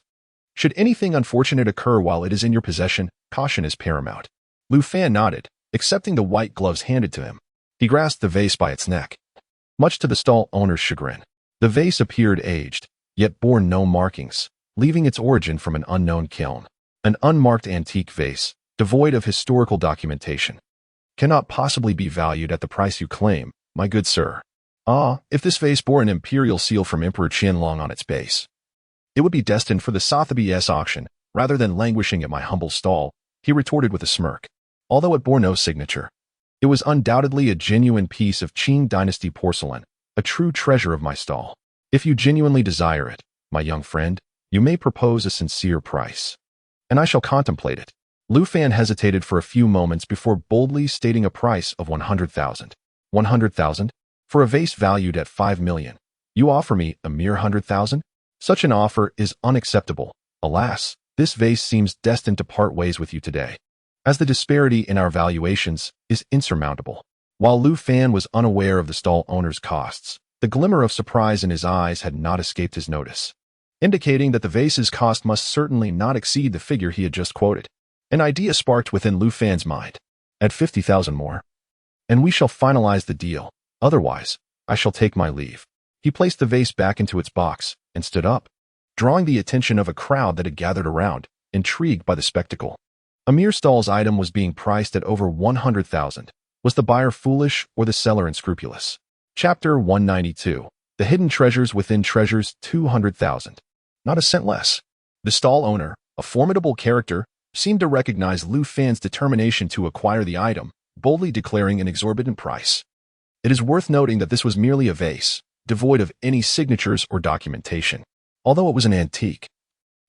Should anything unfortunate occur while it is in your possession, caution is paramount. Lu Fan nodded, accepting the white gloves handed to him. He grasped the vase by its neck. Much to the stall owner's chagrin, the vase appeared aged, yet bore no markings, leaving its origin from an unknown kiln. An unmarked antique vase, devoid of historical documentation, cannot possibly be valued at the price you claim, my good sir. Ah, if this vase bore an imperial seal from Emperor Qianlong on its base, it would be destined for the Sotheby's auction, rather than languishing at my humble stall, he retorted with a smirk. Although it bore no signature, it was undoubtedly a genuine piece of Qing dynasty porcelain, a true treasure of my stall. If you genuinely desire it, my young friend, you may propose a sincere price, and I shall contemplate it. Lu Fan hesitated for a few moments before boldly stating a price of 100,000. 100,000? For a vase valued at 5 million, you offer me a mere 100,000? Such an offer is unacceptable. Alas, this vase seems destined to part ways with you today, as the disparity in our valuations is insurmountable. While Lu Fan was unaware of the stall owner's costs, the glimmer of surprise in his eyes had not escaped his notice, indicating that the vase's cost must certainly not exceed the figure he had just quoted. An idea sparked within Lu Fan's mind. At 50,000 more, and we shall finalize the deal. Otherwise, I shall take my leave. He placed the vase back into its box and stood up, drawing the attention of a crowd that had gathered around, intrigued by the spectacle. A mere stall's item was being priced at over 100,000. Was the buyer foolish or the seller unscrupulous? Chapter 192. The Hidden Treasures Within Treasures. 200,000. Not a cent less. The stall owner, a formidable character, seemed to recognize Lu Fan's determination to acquire the item, boldly declaring an exorbitant price. It is worth noting that this was merely a vase, devoid of any signatures or documentation. Although it was an antique,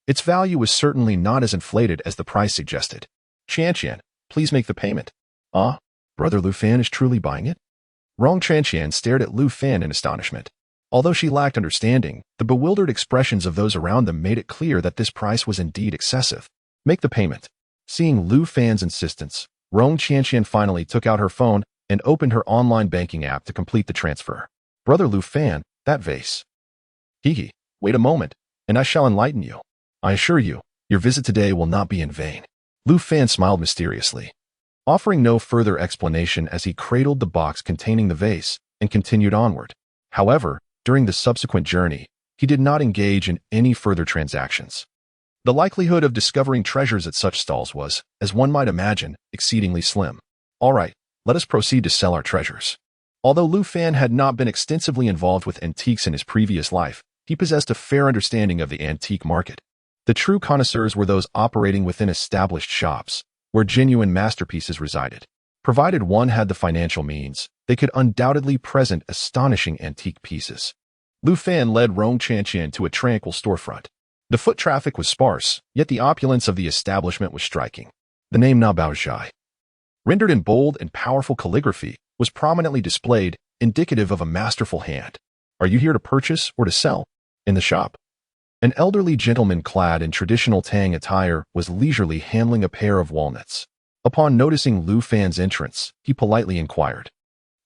its value was certainly not as inflated as the price suggested. Qianqian, please make the payment. Ah, brother Lu Fan is truly buying it? Rong Qianqian stared at Lu Fan in astonishment. Although she lacked understanding, the bewildered expressions of those around them made it clear that this price was indeed excessive. Make the payment. Seeing Lu Fan's insistence, Rong Qianqian finally took out her phone and opened her online banking app to complete the transfer. Brother Lu Fan, that vase. Hee, wait a moment, and I shall enlighten you. I assure you, your visit today will not be in vain. Lu Fan smiled mysteriously, offering no further explanation as he cradled the box containing the vase and continued onward. However, during the subsequent journey, he did not engage in any further transactions. The likelihood of discovering treasures at such stalls was, as one might imagine, exceedingly slim. All right, let us proceed to sell our treasures. Although Lu Fan had not been extensively involved with antiques in his previous life, he possessed a fair understanding of the antique market. The true connoisseurs were those operating within established shops, where genuine masterpieces resided. Provided one had the financial means, they could undoubtedly present astonishing antique pieces. Lu Fan led Rong Qianqian to a tranquil storefront. The foot traffic was sparse, yet the opulence of the establishment was striking. The name Na Baozhai, rendered in bold and powerful calligraphy, was prominently displayed, indicative of a masterful hand. Are you here to purchase or to sell? In the shop, an elderly gentleman clad in traditional Tang attire was leisurely handling a pair of walnuts. Upon noticing Lu Fan's entrance, he politely inquired.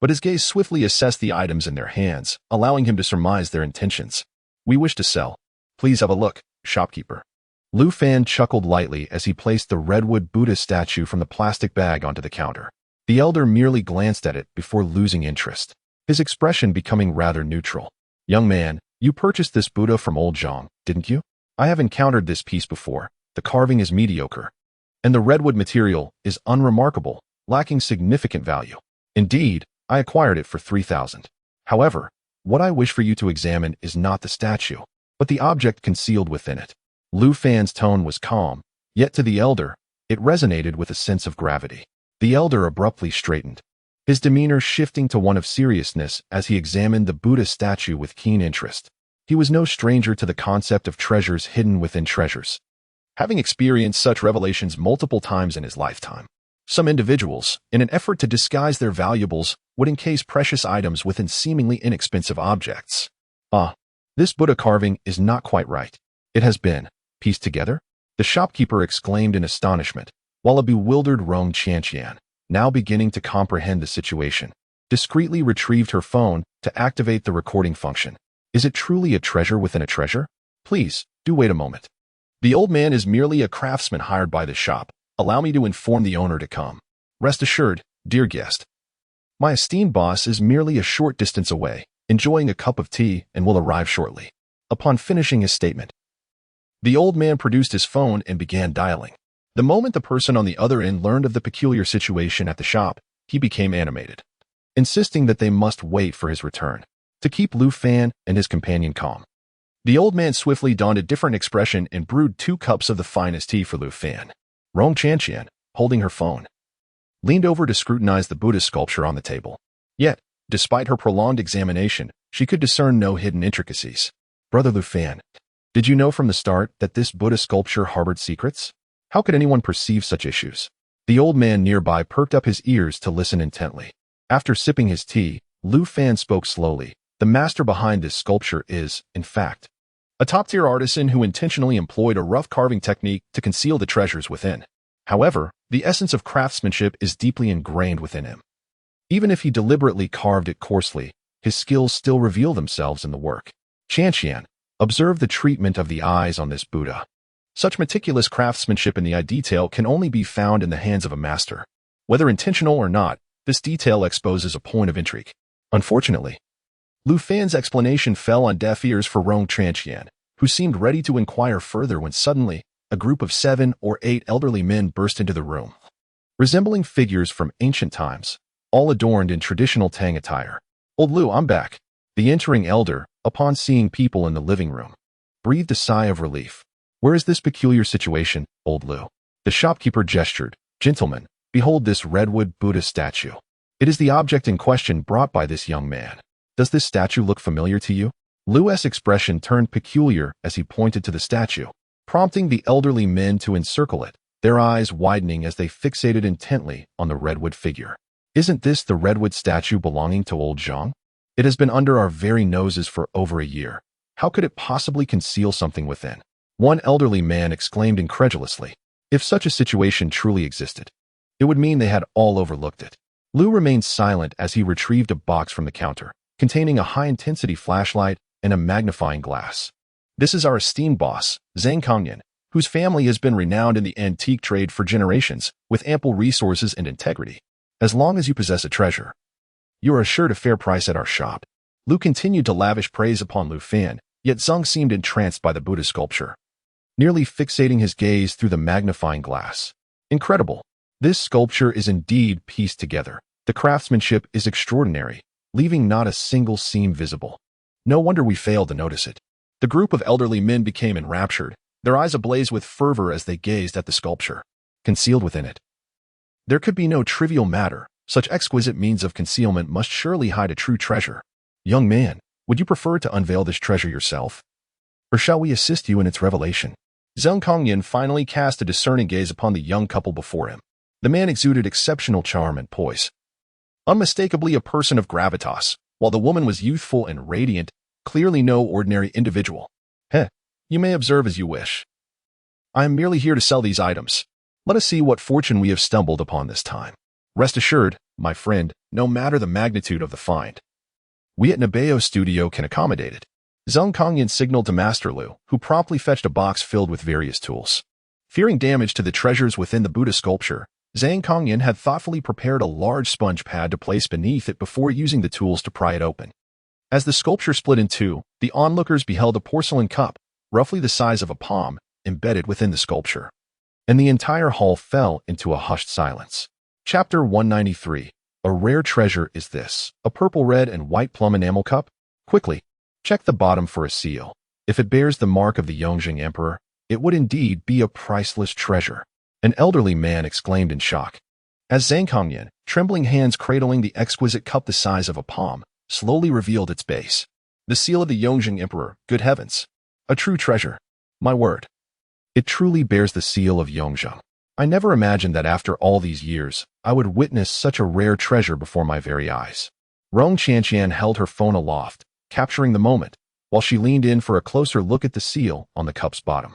But his gaze swiftly assessed the items in their hands, allowing him to surmise their intentions. We wish to sell. Please have a look, shopkeeper. Lu Fan chuckled lightly as he placed the redwood Buddha statue from the plastic bag onto the counter. The elder merely glanced at it before losing interest, his expression becoming rather neutral. Young man, you purchased this Buddha from old Zhang, didn't you? I have encountered this piece before. The carving is mediocre, and the redwood material is unremarkable, lacking significant value. Indeed, I acquired it for 3,000. However, what I wish for you to examine is not the statue, but the object concealed within it. Lu Fan's tone was calm, yet to the elder, it resonated with a sense of gravity. The elder abruptly straightened, his demeanor shifting to one of seriousness as he examined the Buddha statue with keen interest. He was no stranger to the concept of treasures hidden within treasures, having experienced such revelations multiple times in his lifetime. Some individuals, in an effort to disguise their valuables, would encase precious items within seemingly inexpensive objects. This Buddha carving is not quite right. It has been pieced together? The shopkeeper exclaimed in astonishment, while a bewildered Rong Chanqian, now beginning to comprehend the situation, discreetly retrieved her phone to activate the recording function. Is it truly a treasure within a treasure? Please, do wait a moment. The old man is merely a craftsman hired by the shop. Allow me to inform the owner to come. Rest assured, dear guest. My esteemed boss is merely a short distance away, enjoying a cup of tea, and will arrive shortly. Upon finishing his statement, the old man produced his phone and began dialing. The moment the person on the other end learned of the peculiar situation at the shop, he became animated, insisting that they must wait for his return to keep Lu Fan and his companion calm. The old man swiftly donned a different expression and brewed 2 cups of the finest tea for Lu Fan. Rong Chanqian, holding her phone, leaned over to scrutinize the Buddha sculpture on the table. Yet, despite her prolonged examination, she could discern no hidden intricacies. Brother Lu Fan, did you know from the start that this Buddha sculpture harbored secrets? How could anyone perceive such issues? The old man nearby perked up his ears to listen intently. After sipping his tea, Lu Fan spoke slowly. The master behind this sculpture is, in fact, a top-tier artisan who intentionally employed a rough carving technique to conceal the treasures within. However, the essence of craftsmanship is deeply ingrained within him. Even if he deliberately carved it coarsely, his skills still reveal themselves in the work. Chanqian, observe the treatment of the eyes on this Buddha. Such meticulous craftsmanship in the eye detail can only be found in the hands of a master. Whether intentional or not, this detail exposes a point of intrigue. Unfortunately, Lu Fan's explanation fell on deaf ears for Rong Chanqian, who seemed ready to inquire further when suddenly, a group of 7 or 8 elderly men burst into the room, resembling figures from ancient times, all adorned in traditional Tang attire. Old Lu, I'm back. The entering elder, upon seeing people in the living room, breathed a sigh of relief. Where is this peculiar situation, old Lu? The shopkeeper gestured. Gentlemen, behold this redwood Buddha statue. It is the object in question brought by this young man. Does this statue look familiar to you? Lu's expression turned peculiar as he pointed to the statue, prompting the elderly men to encircle it, their eyes widening as they fixated intently on the redwood figure. Isn't this the redwood statue belonging to old Zhang? It has been under our very noses for over a year. How could it possibly conceal something within? One elderly man exclaimed incredulously. If such a situation truly existed, it would mean they had all overlooked it. Lu remained silent as he retrieved a box from the counter, containing a high-intensity flashlight and a magnifying glass. This is our esteemed boss, Zhang Kongyan, whose family has been renowned in the antique trade for generations, with ample resources and integrity. As long as you possess a treasure, you are assured a fair price at our shop. Lu continued to lavish praise upon Lu Fan, yet Zhang seemed entranced by the Buddha sculpture, nearly fixating his gaze through the magnifying glass. Incredible. This sculpture is indeed pieced together. The craftsmanship is extraordinary, leaving not a single seam visible. No wonder we failed to notice it. The group of elderly men became enraptured, their eyes ablaze with fervor as they gazed at the sculpture, concealed within it. There could be no trivial matter. Such exquisite means of concealment must surely hide a true treasure. Young man, would you prefer to unveil this treasure yourself? Or shall we assist you in its revelation? Zhang Kongyan finally cast a discerning gaze upon the young couple before him. The man exuded exceptional charm and poise, unmistakably a person of gravitas, while the woman was youthful and radiant, clearly no ordinary individual. Heh, you may observe as you wish. I am merely here to sell these items. Let us see what fortune we have stumbled upon this time. Rest assured, my friend, no matter the magnitude of the find, we at Nabeo Studio can accommodate it. Zhang Kongyan signaled to Master Lu, who promptly fetched a box filled with various tools. Fearing damage to the treasures within the Buddha sculpture, Zhang Kongyan had thoughtfully prepared a large sponge pad to place beneath it before using the tools to pry it open. As the sculpture split in two, the onlookers beheld a porcelain cup, roughly the size of a palm, embedded within the sculpture. And the entire hall fell into a hushed silence. Chapter 193. A rare treasure is this, a purple, red, and white plum enamel cup? Quickly, check the bottom for a seal. If it bears the mark of the Yongjing Emperor, it would indeed be a priceless treasure. An elderly man exclaimed in shock. As Zhang Kongyan, trembling hands cradling the exquisite cup the size of a palm, slowly revealed its base. The seal of the Yongjing Emperor, good heavens! A true treasure. My word. It truly bears the seal of Yongjing. I never imagined that after all these years, I would witness such a rare treasure before my very eyes. Rong Qianqian held her phone aloft, capturing the moment, while she leaned in for a closer look at the seal on the cup's bottom.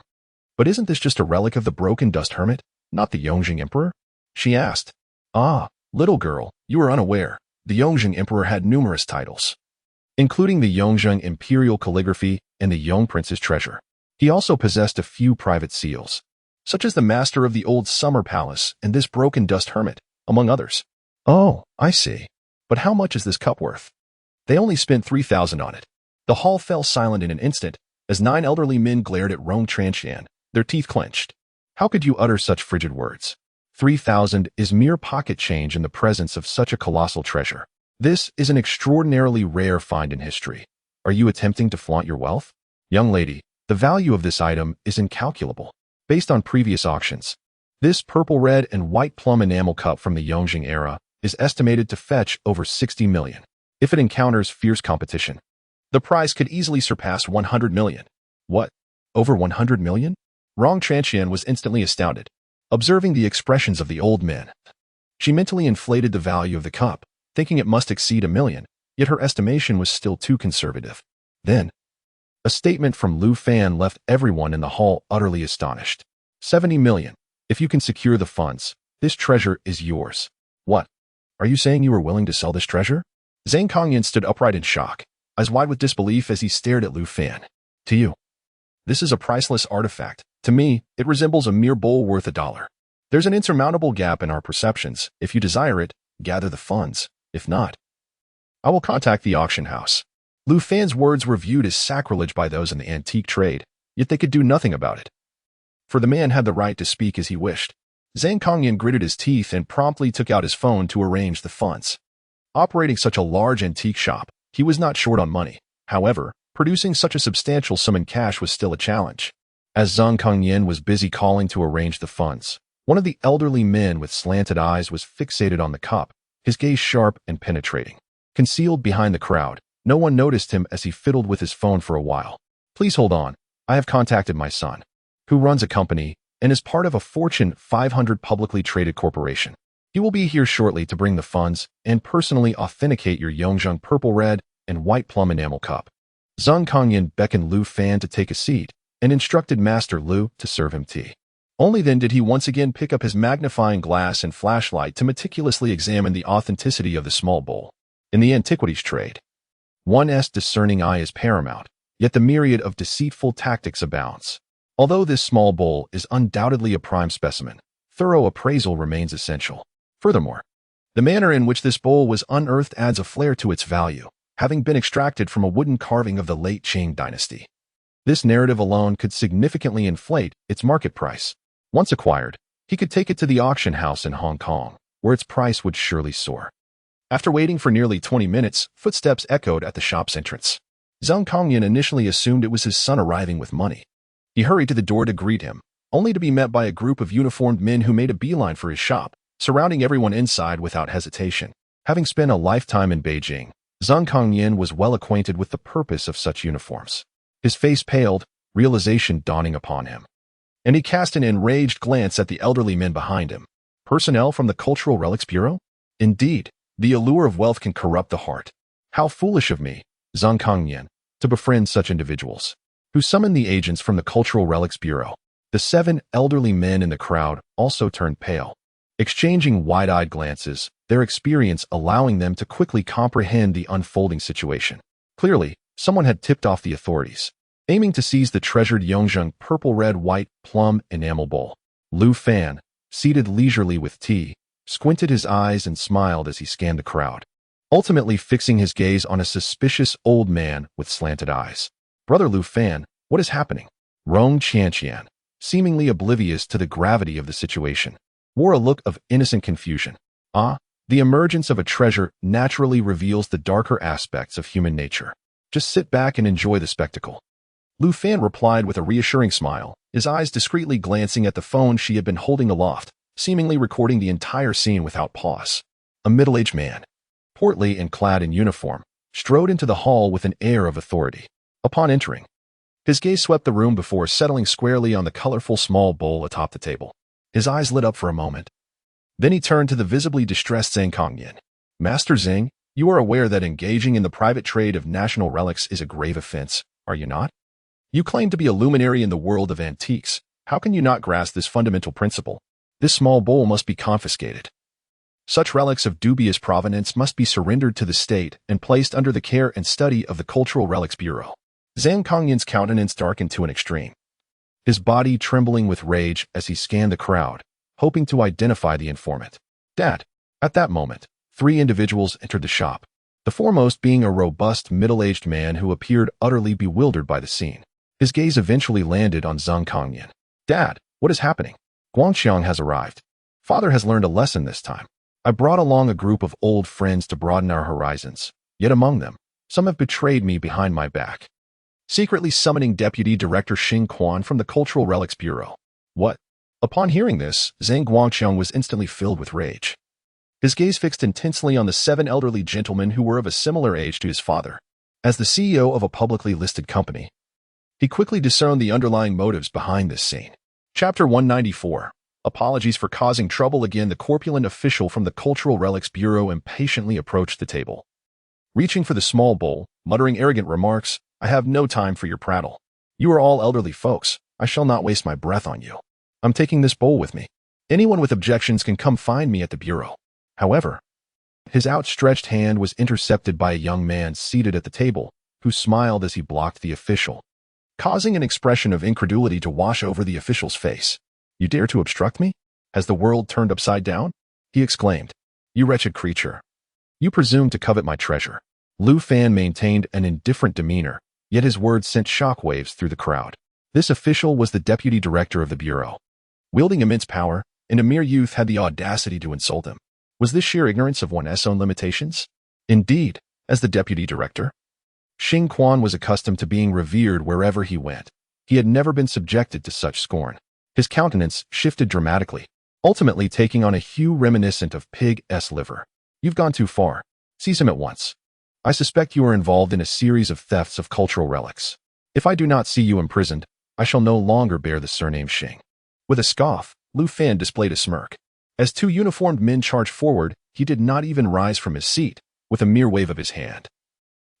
But isn't this just a relic of the broken dust hermit, not the Yongjing Emperor? She asked. Ah, little girl, you are unaware. The Yongjing Emperor had numerous titles, including the Yongjing Imperial Calligraphy and the Yong Prince's Treasure. He also possessed a few private seals, such as the Master of the Old Summer Palace and this broken dust hermit, among others. Oh, I see. But how much is this cup worth? They only spent 3,000 on it. The hall fell silent in an instant, as 9 elderly men glared at Rong Qianqian, their teeth clenched. How could you utter such frigid words? 3,000 is mere pocket change in the presence of such a colossal treasure. This is an extraordinarily rare find in history. Are you attempting to flaunt your wealth? Young lady, the value of this item is incalculable. Based on previous auctions, this purple, red, and white plum enamel cup from the Yongjing era is estimated to fetch over 60 million. If it encounters fierce competition, the price could easily surpass 100 million. What? Over 100 million? Rong Qianqian was instantly astounded, observing the expressions of the old men. She mentally inflated the value of the cup, thinking it must exceed 1 million, yet her estimation was still too conservative. Then, a statement from Lu Fan left everyone in the hall utterly astonished. 70 million. If you can secure the funds, this treasure is yours. What? Are you saying you are willing to sell this treasure? Zhang Kongyan stood upright in shock, eyes wide with disbelief as he stared at Lu Fan. To you, this is a priceless artifact. To me, it resembles a mere bowl worth $1. There's an insurmountable gap in our perceptions. If you desire it, gather the funds. If not, I will contact the auction house. Lu Fan's words were viewed as sacrilege by those in the antique trade, yet they could do nothing about it. For the man had the right to speak as he wished. Zhang Kongyan gritted his teeth and promptly took out his phone to arrange the funds. Operating such a large antique shop, he was not short on money. However, producing such a substantial sum in cash was still a challenge. As Zhang Kongyan was busy calling to arrange the funds, one of the elderly men with slanted eyes was fixated on the cup, his gaze sharp and penetrating. Concealed behind the crowd, no one noticed him as he fiddled with his phone for a while. Please hold on. I have contacted my son, who runs a company and is part of a Fortune 500 publicly traded corporation. He will be here shortly to bring the funds and personally authenticate your Yongjing purple, red, and white plum enamel cup. Zhang Kongyan beckoned Lu Fan to take a seat and instructed Master Lu to serve him tea. Only then did he once again pick up his magnifying glass and flashlight to meticulously examine the authenticity of the small bowl. In the antiquities trade, one's discerning eye is paramount, yet the myriad of deceitful tactics abounds. Although this small bowl is undoubtedly a prime specimen, thorough appraisal remains essential. Furthermore, the manner in which this bowl was unearthed adds a flair to its value, having been extracted from a wooden carving of the late Qing dynasty. This narrative alone could significantly inflate its market price. Once acquired, he could take it to the auction house in Hong Kong, where its price would surely soar. After waiting for nearly 20 minutes, footsteps echoed at the shop's entrance. Zhang Kongyan initially assumed it was his son arriving with money. He hurried to the door to greet him, only to be met by a group of uniformed men who made a beeline for his shop, surrounding everyone inside without hesitation. Having spent a lifetime in Beijing, Zhang Kongyan was well acquainted with the purpose of such uniforms. His face paled, realization dawning upon him, and he cast an enraged glance at the elderly men behind him. Personnel from the Cultural Relics Bureau? Indeed, the allure of wealth can corrupt the heart. How foolish of me, Zhang Kongyan. to befriend such individuals, who summoned the agents from the Cultural Relics Bureau. The 7 elderly men in the crowd also turned pale, exchanging wide-eyed glances, their experience allowing them to quickly comprehend the unfolding situation. Clearly, someone had tipped off the authorities, aiming to seize the treasured Yongzheng purple, red, white, plum enamel bowl. Lu Fan, seated leisurely with tea, squinted his eyes and smiled as he scanned the crowd, ultimately fixing his gaze on a suspicious old man with slanted eyes. Brother Lu Fan, what is happening? Rong Qianqian, seemingly oblivious to the gravity of the situation, wore a look of innocent confusion. The emergence of a treasure naturally reveals the darker aspects of human nature. Just sit back and enjoy the spectacle. Lu Fan replied with a reassuring smile, his eyes discreetly glancing at the phone she had been holding aloft, seemingly recording the entire scene without pause. A middle-aged man, portly and clad in uniform, strode into the hall with an air of authority. Upon entering, his gaze swept the room before settling squarely on the colorful small bowl atop the table. His eyes lit up for a moment. Then he turned to the visibly distressed Zhang Kongyan. Master Zhang, you are aware that engaging in the private trade of national relics is a grave offense, are you not? You claim to be a luminary in the world of antiques. How can you not grasp this fundamental principle? This small bowl must be confiscated. Such relics of dubious provenance must be surrendered to the state and placed under the care and study of the Cultural Relics Bureau. Zhang Kongyan's countenance darkened to an extreme, his body trembling with rage as he scanned the crowd, hoping to identify the informant. Dad. At that moment, 3 individuals entered the shop, the foremost being a robust middle-aged man who appeared utterly bewildered by the scene. His gaze eventually landed on Zhang Kongyan. Dad, what is happening? Guangxiang has arrived. Father has learned a lesson this time. I brought along a group of old friends to broaden our horizons, yet among them, some have betrayed me behind my back, secretly summoning Deputy Director Xing Quan from the Cultural Relics Bureau. What? Upon hearing this, Zhang Guangxiang was instantly filled with rage. His gaze fixed intensely on the 7 elderly gentlemen who were of a similar age to his father. As the CEO of a publicly listed company, he quickly discerned the underlying motives behind this scene. Chapter 194. Apologies for causing trouble again. The corpulent official from the Cultural Relics Bureau impatiently approached the table, reaching for the small bowl, muttering arrogant remarks. I have no time for your prattle. You are all elderly folks. I shall not waste my breath on you. I'm taking this bowl with me. Anyone with objections can come find me at the bureau. However, his outstretched hand was intercepted by a young man seated at the table, who smiled as he blocked the official, causing an expression of incredulity to wash over the official's face. You dare to obstruct me? Has the world turned upside down? He exclaimed. You wretched creature. You presume to covet my treasure. Lu Fan maintained an indifferent demeanor, yet his words sent shockwaves through the crowd. This official was the deputy director of the bureau, wielding immense power, and a mere youth had the audacity to insult him. Was this sheer ignorance of one's own limitations? Indeed, as the deputy director, Xing Quan was accustomed to being revered wherever he went. He had never been subjected to such scorn. His countenance shifted dramatically, ultimately taking on a hue reminiscent of pig's liver. You've gone too far. Seize him at once. I suspect you are involved in a series of thefts of cultural relics. If I do not see you imprisoned, I shall no longer bear the surname Xing. With a scoff, Lu Fan displayed a smirk. As 2 uniformed men charged forward, he did not even rise from his seat, with a mere wave of his hand.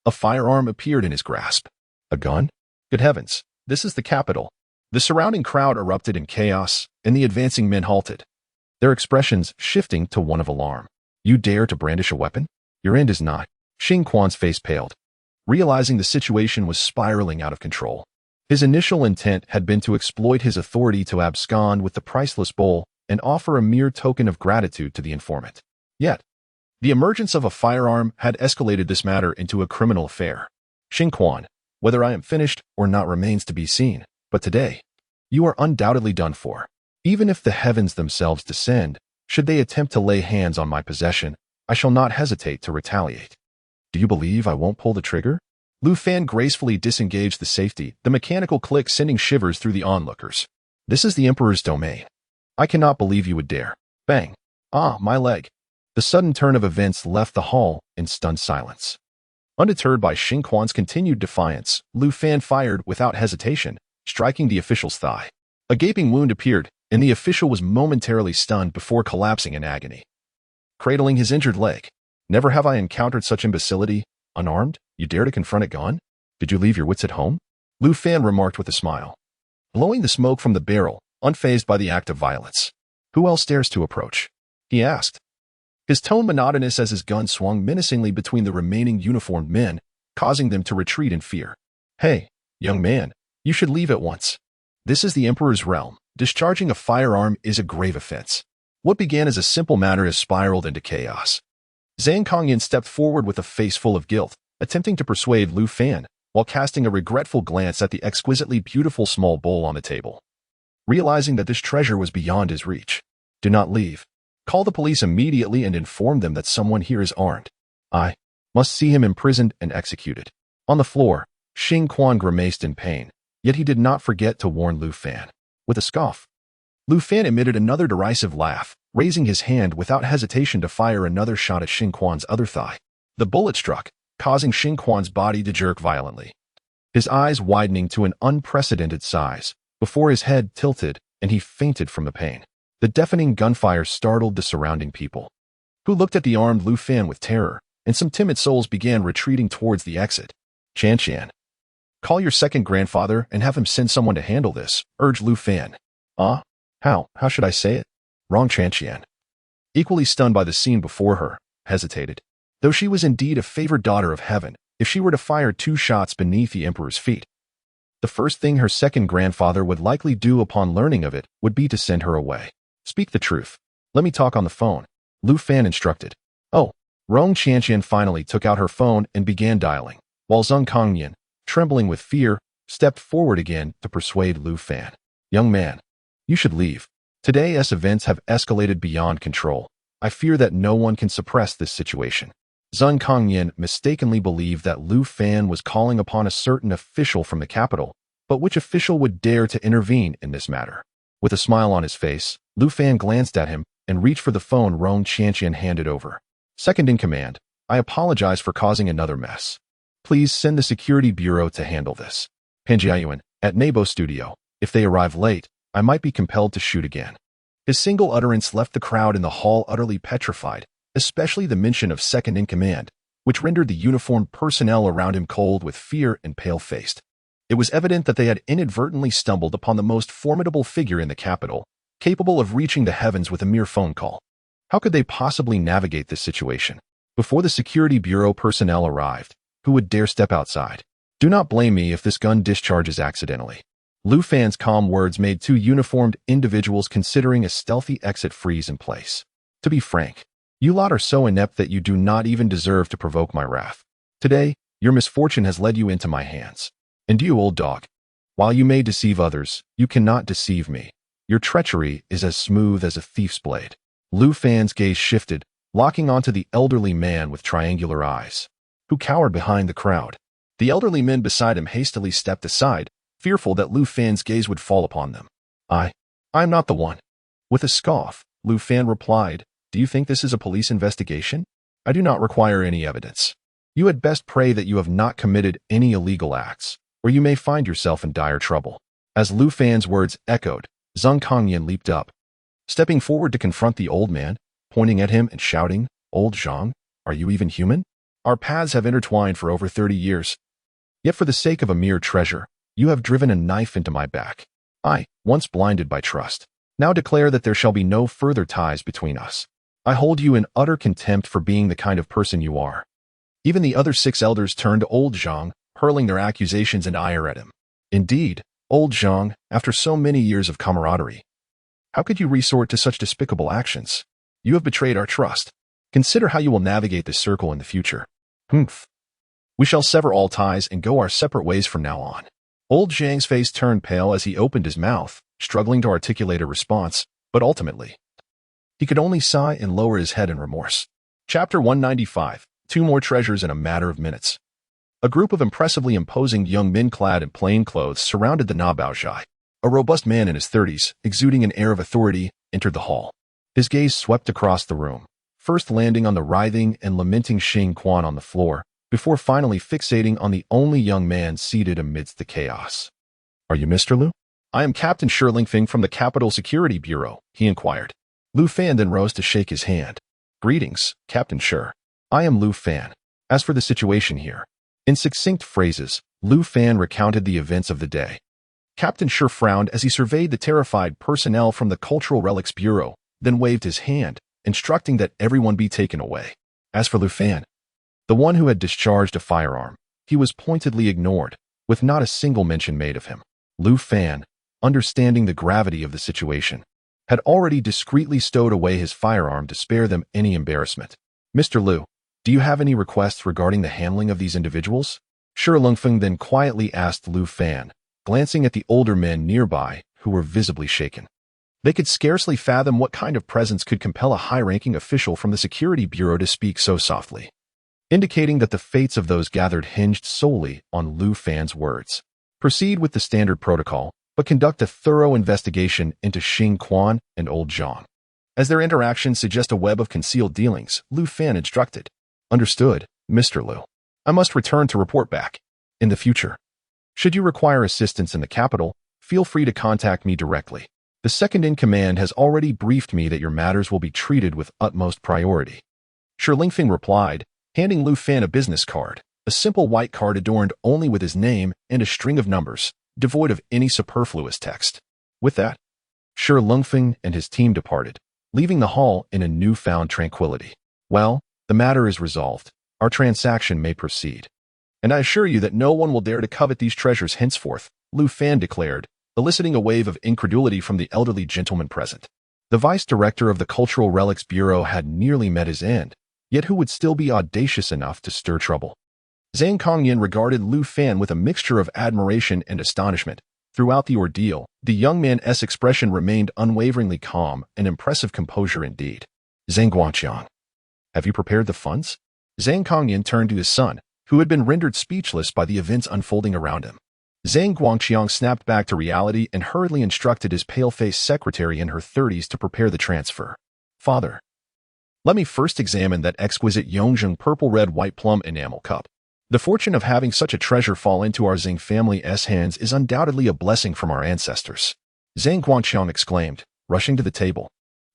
A firearm appeared in his grasp. A gun? Good heavens, this is the capital. The surrounding crowd erupted in chaos, and the advancing men halted, their expressions shifting to one of alarm. You dare to brandish a weapon? Your end is not. Xing Quan's face paled, realizing the situation was spiraling out of control. His initial intent had been to exploit his authority to abscond with the priceless bowl and offer a mere token of gratitude to the informant. Yet, the emergence of a firearm had escalated this matter into a criminal affair. Xing Quan, whether I am finished or not remains to be seen, but today, you are undoubtedly done for. Even if the heavens themselves descend, should they attempt to lay hands on my possession, I shall not hesitate to retaliate. Do you believe I won't pull the trigger? Lu Fan gracefully disengaged the safety, the mechanical click sending shivers through the onlookers. This is the Emperor's domain. I cannot believe you would dare. Bang. Ah, my leg. The sudden turn of events left the hall in stunned silence. Undeterred by Xing Quan's continued defiance, Lu Fan fired without hesitation, striking the official's thigh. A gaping wound appeared, and the official was momentarily stunned before collapsing in agony, cradling his injured leg. Never have I encountered such imbecility. Unarmed, you dare to confront a gun? Did you leave your wits at home? Lu Fan remarked with a smile, blowing the smoke from the barrel, unfazed by the act of violence. Who else dares to approach? He asked, his tone monotonous as his gun swung menacingly between the remaining uniformed men, causing them to retreat in fear. Hey, young man, you should leave at once. This is the Emperor's realm. Discharging a firearm is a grave offense. What began as a simple matter has spiraled into chaos. Zhang Kongyan stepped forward with a face full of guilt, attempting to persuade Lu Fan, while casting a regretful glance at the exquisitely beautiful small bowl on the table. Realizing that this treasure was beyond his reach. Do not leave. Call the police immediately and inform them that someone here is armed. I must see him imprisoned and executed. On the floor, Xing Quan grimaced in pain, yet he did not forget to warn Lu Fan. With a scoff, Lu Fan emitted another derisive laugh, raising his hand without hesitation to fire another shot at Xing Quan's other thigh. The bullet struck, causing Xing Quan's body to jerk violently, his eyes widening to an unprecedented size, before his head tilted and he fainted from the pain. The deafening gunfire startled the surrounding people, who looked at the armed Lu Fan with terror, and some timid souls began retreating towards the exit. Chan, call your second grandfather and have him send someone to handle this, urged Lu Fan. How should I say it? Wrong. Chan, equally stunned by the scene before her, hesitated. Though she was indeed a favored daughter of heaven, if she were to fire 2 shots beneath the Emperor's feet, the first thing her second grandfather would likely do upon learning of it would be to send her away. Speak the truth. Let me talk on the phone, Lu Fan instructed. Oh, Rong Qianqian finally took out her phone and began dialing, while Zhang Kongyan, trembling with fear, stepped forward again to persuade Lu Fan. Young man, you should leave. Today's events have escalated beyond control. I fear that no one can suppress this situation. Zhang Kongyan mistakenly believed that Lu Fan was calling upon a certain official from the capital, but which official would dare to intervene in this matter? With a smile on his face, Lu Fan glanced at him and reached for the phone Rong Qianqian handed over. Second in command, I apologize for causing another mess. Please send the security bureau to handle this. Panjiayuan, at Nebo Studio. If they arrive late, I might be compelled to shoot again. His single utterance left the crowd in the hall utterly petrified, especially the mention of second in command, which rendered the uniformed personnel around him cold with fear and pale-faced. It was evident that they had inadvertently stumbled upon the most formidable figure in the capital, capable of reaching the heavens with a mere phone call. How could they possibly navigate this situation? Before the security bureau personnel arrived, who would dare step outside? Do not blame me if this gun discharges accidentally. Lu Fan's calm words made 2 uniformed individuals considering a stealthy exit freeze in place. To be frank, you lot are so inept that you do not even deserve to provoke my wrath. Today, your misfortune has led you into my hands. And you, old dog, while you may deceive others, you cannot deceive me. Your treachery is as smooth as a thief's blade. Lu Fan's gaze shifted, locking onto the elderly man with triangular eyes, who cowered behind the crowd. The elderly men beside him hastily stepped aside, fearful that Lu Fan's gaze would fall upon them. I'm not the one. With a scoff, Lu Fan replied, do you think this is a police investigation? I do not require any evidence. You had best pray that you have not committed any illegal acts, or you may find yourself in dire trouble. As Lu Fan's words echoed, Zhang Kongyan leaped up, stepping forward to confront the old man, pointing at him and shouting, Old Zhang, are you even human? Our paths have intertwined for over 30 years. Yet for the sake of a mere treasure, you have driven a knife into my back. I, once blinded by trust, now declare that there shall be no further ties between us. I hold you in utter contempt for being the kind of person you are. Even the other 6 elders turned to old Zhang, hurling their accusations and ire at him. Indeed, old Zhang, after so many years of camaraderie, how could you resort to such despicable actions? You have betrayed our trust. Consider how you will navigate this circle in the future. Humph. We shall sever all ties and go our separate ways from now on. Old Zhang's face turned pale as he opened his mouth, struggling to articulate a response, but ultimately, he could only sigh and lower his head in remorse. Chapter 195, 2 more treasures in a matter of minutes. A group of impressively imposing young men clad in plain clothes surrounded the Nabaozhai. A robust man in his 30s, exuding an air of authority, entered the hall. His gaze swept across the room, first landing on the writhing and lamenting Xing Quan on the floor, before finally fixating on the only young man seated amidst the chaos. Are you Mr. Lu? I am Captain Shirlingfing from the Capital Security Bureau, he inquired. Lu Fan then rose to shake his hand. Greetings, Captain Shir. I am Lu Fan. As for the situation here, in succinct phrases, Lu Fan recounted the events of the day. Captain Shi frowned as he surveyed the terrified personnel from the Cultural Relics Bureau, then waved his hand, instructing that everyone be taken away. As for Lu Fan, the one who had discharged a firearm, he was pointedly ignored, with not a single mention made of him. Lu Fan, understanding the gravity of the situation, had already discreetly stowed away his firearm to spare them any embarrassment. Mr. Lu, do you have any requests regarding the handling of these individuals? Shi Longfeng then quietly asked Lu Fan, glancing at the older men nearby who were visibly shaken. They could scarcely fathom what kind of presence could compel a high-ranking official from the Security Bureau to speak so softly, indicating that the fates of those gathered hinged solely on Lu Fan's words. Proceed with the standard protocol, but conduct a thorough investigation into Xing Quan and Old Zhang. As their interactions suggest a web of concealed dealings, Lu Fan instructed. Understood, Mr. Lu. I must return to report back. In the future, should you require assistance in the capital, feel free to contact me directly. The second-in-command has already briefed me that your matters will be treated with utmost priority. Shi Lingfeng replied, handing Lu Fan a business card, a simple white card adorned only with his name and a string of numbers, devoid of any superfluous text. With that, Shi Lingfeng and his team departed, leaving the hall in a newfound tranquility. Well, the matter is resolved. Our transaction may proceed. And I assure you that no one will dare to covet these treasures henceforth, Lu Fan declared, eliciting a wave of incredulity from the elderly gentleman present. The vice director of the Cultural Relics Bureau had nearly met his end, yet who would still be audacious enough to stir trouble? Zhang Kongyan regarded Lu Fan with a mixture of admiration and astonishment. Throughout the ordeal, the young man's expression remained unwaveringly calm, an impressive composure indeed. Zhang Guangqiang, have you prepared the funds? Zhang Kongyan turned to his son, who had been rendered speechless by the events unfolding around him. Zhang Guangqiang snapped back to reality and hurriedly instructed his pale-faced secretary in her 30s to prepare the transfer. Father, let me first examine that exquisite Yongzheng purple-red white plum enamel cup. The fortune of having such a treasure fall into our Zhang family's hands is undoubtedly a blessing from our ancestors. Zhang Guangqiang exclaimed, rushing to the table.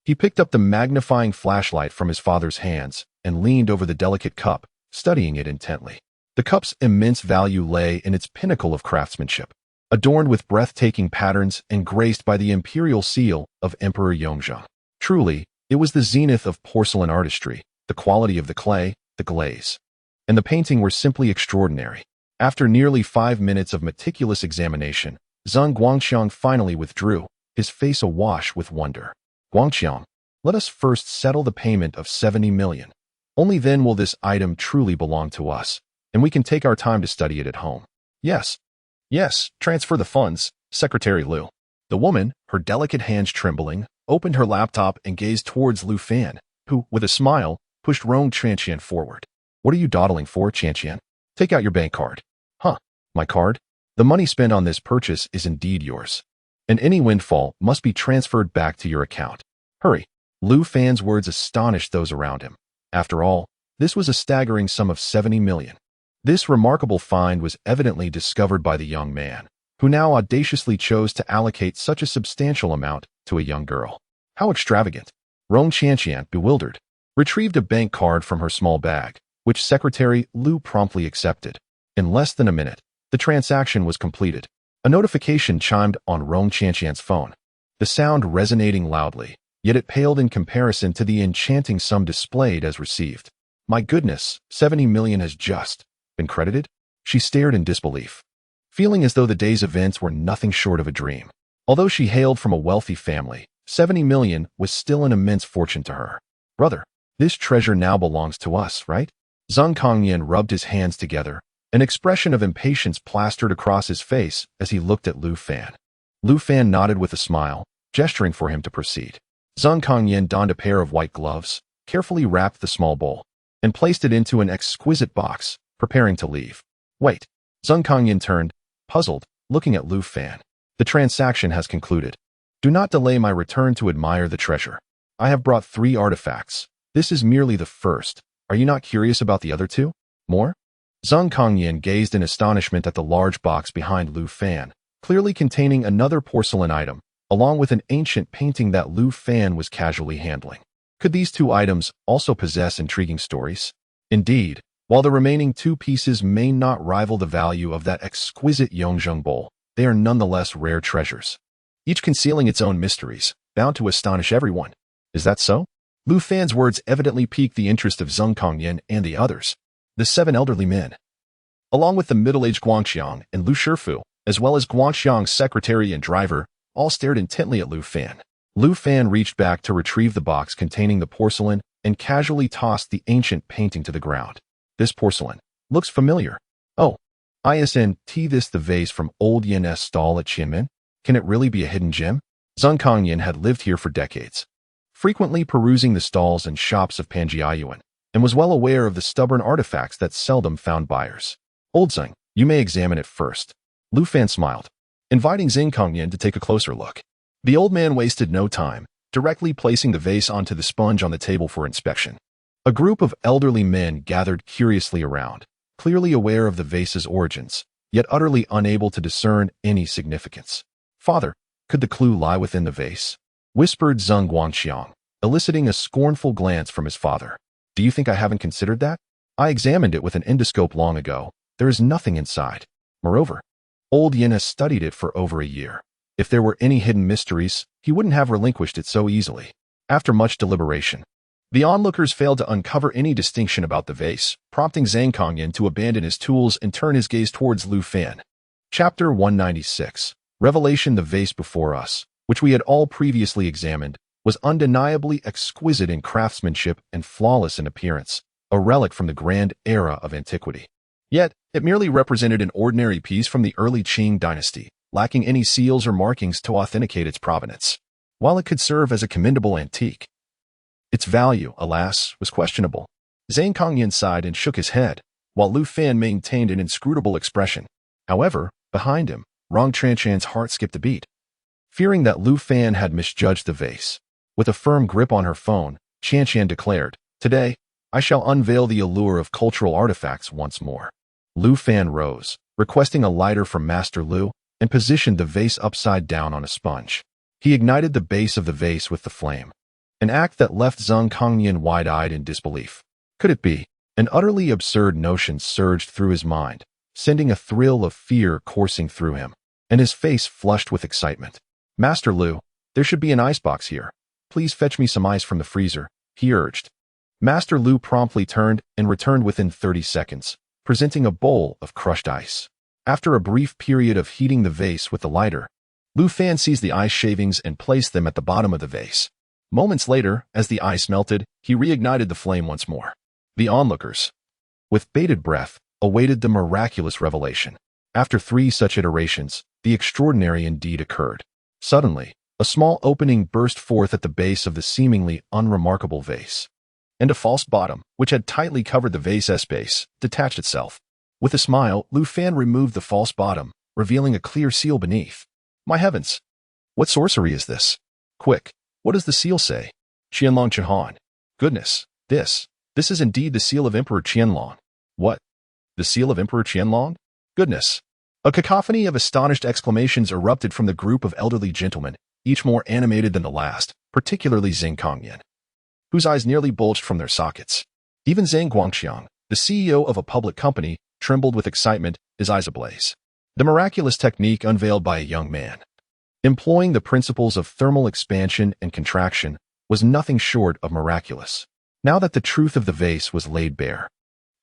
He picked up the magnifying flashlight from his father's hands and leaned over the delicate cup, studying it intently. The cup's immense value lay in its pinnacle of craftsmanship, adorned with breathtaking patterns and graced by the imperial seal of Emperor Yongzheng. Truly, it was the zenith of porcelain artistry. The quality of the clay, the glaze, and the painting were simply extraordinary. After nearly 5 minutes of meticulous examination, Zhang Guangqiang finally withdrew, his face awash with wonder. Guangqiang, let us first settle the payment of 70 million. Only then will this item truly belong to us, and we can take our time to study it at home. Yes, transfer the funds, Secretary Lu. The woman, her delicate hands trembling, opened her laptop and gazed towards Lu Fan, who, with a smile, pushed Rong Chanqian forward. What are you dawdling for, Chanqian? Take out your bank card. Huh, my card? The money spent on this purchase is indeed yours, and any windfall must be transferred back to your account. Hurry. Lu Fan's words astonished those around him. After all, this was a staggering sum of 70 million. This remarkable find was evidently discovered by the young man, who now audaciously chose to allocate such a substantial amount to a young girl. How extravagant! Rong Chanqian, bewildered, retrieved a bank card from her small bag, which Secretary Lu promptly accepted. In less than a minute, the transaction was completed. A notification chimed on Rong Chanqian's phone, the sound resonating loudly, yet it paled in comparison to the enchanting sum displayed as received. My goodness, 70 million has just been credited? She stared in disbelief, feeling as though the day's events were nothing short of a dream. Although she hailed from a wealthy family, 70 million was still an immense fortune to her. Brother, this treasure now belongs to us, right? Zhang Kongyan rubbed his hands together. An expression of impatience plastered across his face as he looked at Lu Fan. Lu Fan nodded with a smile, gesturing for him to proceed. Zhang Kongyan donned a pair of white gloves, carefully wrapped the small bowl, and placed it into an exquisite box, preparing to leave. Wait. Zhang Kongyan turned, puzzled, looking at Lu Fan. The transaction has concluded. Do not delay my return to admire the treasure. I have brought 3 artifacts. This is merely the first. Are you not curious about the other 2? More? Zhang Kongyan gazed in astonishment at the large box behind Lu Fan, clearly containing another porcelain item, along with an ancient painting that Lu Fan was casually handling. Could these 2 items also possess intriguing stories? Indeed, While the remaining two pieces may not rival the value of that exquisite Yongzheng bowl, they are nonetheless rare treasures, each concealing its own mysteries, bound to astonish everyone. Is that so? Lu Fan's words evidently piqued the interest of Zheng Kongyan and the others, the 7 elderly men. Along with the middle-aged Guangxiang and Lu Shifu, as well as Guangxiang's secretary and driver, all stared intently at Lu Fan. Lu Fan reached back to retrieve the box containing the porcelain and casually tossed the ancient painting to the ground. This porcelain looks familiar. Oh, isn't this the vase from old Yan's stall at Qianmen? Can it really be a hidden gem? Zheng Kongyan had lived here for decades, frequently perusing the stalls and shops of Panjiayuan, and was well aware of the stubborn artifacts that seldom found buyers. Old Zheng, you may examine it first. Lu Fan smiled, inviting Zheng Kongyan to take a closer look. The old man wasted no time, directly placing the vase onto the sponge on the table for inspection. A group of elderly men gathered curiously around, clearly aware of the vase's origins, yet utterly unable to discern any significance. Father, could the clue lie within the vase? Whispered Zheng Guangxiang, eliciting a scornful glance from his father. Do you think I haven't considered that? I examined it with an endoscope long ago. There is nothing inside. Moreover, old Yin has studied it for over a year. If there were any hidden mysteries, he wouldn't have relinquished it so easily. After much deliberation, the onlookers failed to uncover any distinction about the vase, prompting Zhang Kongyan to abandon his tools and turn his gaze towards Lu Fan. Chapter 196. Revelation. The vase before us, which we had all previously examined, was undeniably exquisite in craftsmanship and flawless in appearance, a relic from the grand era of antiquity. Yet, it merely represented an ordinary piece from the early Qing dynasty, lacking any seals or markings to authenticate its provenance. While it could serve as a commendable antique, its value, alas, was questionable. Zhang Kongyan sighed and shook his head, while Lu Fan maintained an inscrutable expression. However, behind him, Rong Chanchan's heart skipped a beat. Fearing that Lu Fan had misjudged the vase, with a firm grip on her phone, Chanchan declared, "Today, I shall unveil the allure of cultural artifacts once more." Lu Fan rose, requesting a lighter from Master Lu, and positioned the vase upside down on a sponge. He ignited the base of the vase with the flame, an act that left Zheng Kongyan wide-eyed in disbelief. Could it be? An utterly absurd notion surged through his mind, sending a thrill of fear coursing through him, and his face flushed with excitement. "Master Lu, there should be an icebox here. Please fetch me some ice from the freezer," he urged. Master Lu promptly turned and returned within 30 seconds, presenting a bowl of crushed ice. After a brief period of heating the vase with the lighter, Lu Fan seized the ice shavings and placed them at the bottom of the vase. Moments later, as the ice melted, he reignited the flame once more. The onlookers, with bated breath, awaited the miraculous revelation. After 3 such iterations, the extraordinary indeed occurred. Suddenly, a small opening burst forth at the base of the seemingly unremarkable vase, and a false bottom, which had tightly covered the vase's base, detached itself. With a smile, Lu Fan removed the false bottom, revealing a clear seal beneath. My heavens! What sorcery is this? Quick, what does the seal say? Qianlong Chihan. Goodness, this is indeed the seal of Emperor Qianlong. What? The seal of Emperor Qianlong? Goodness! A cacophony of astonished exclamations erupted from the group of elderly gentlemen, each more animated than the last, particularly Zheng Kongyan, whose eyes nearly bulged from their sockets. Even Zhang Guangxiang, the CEO of a public company, trembled with excitement, his eyes ablaze. The miraculous technique unveiled by a young man, employing the principles of thermal expansion and contraction, was nothing short of miraculous. Now that the truth of the vase was laid bare,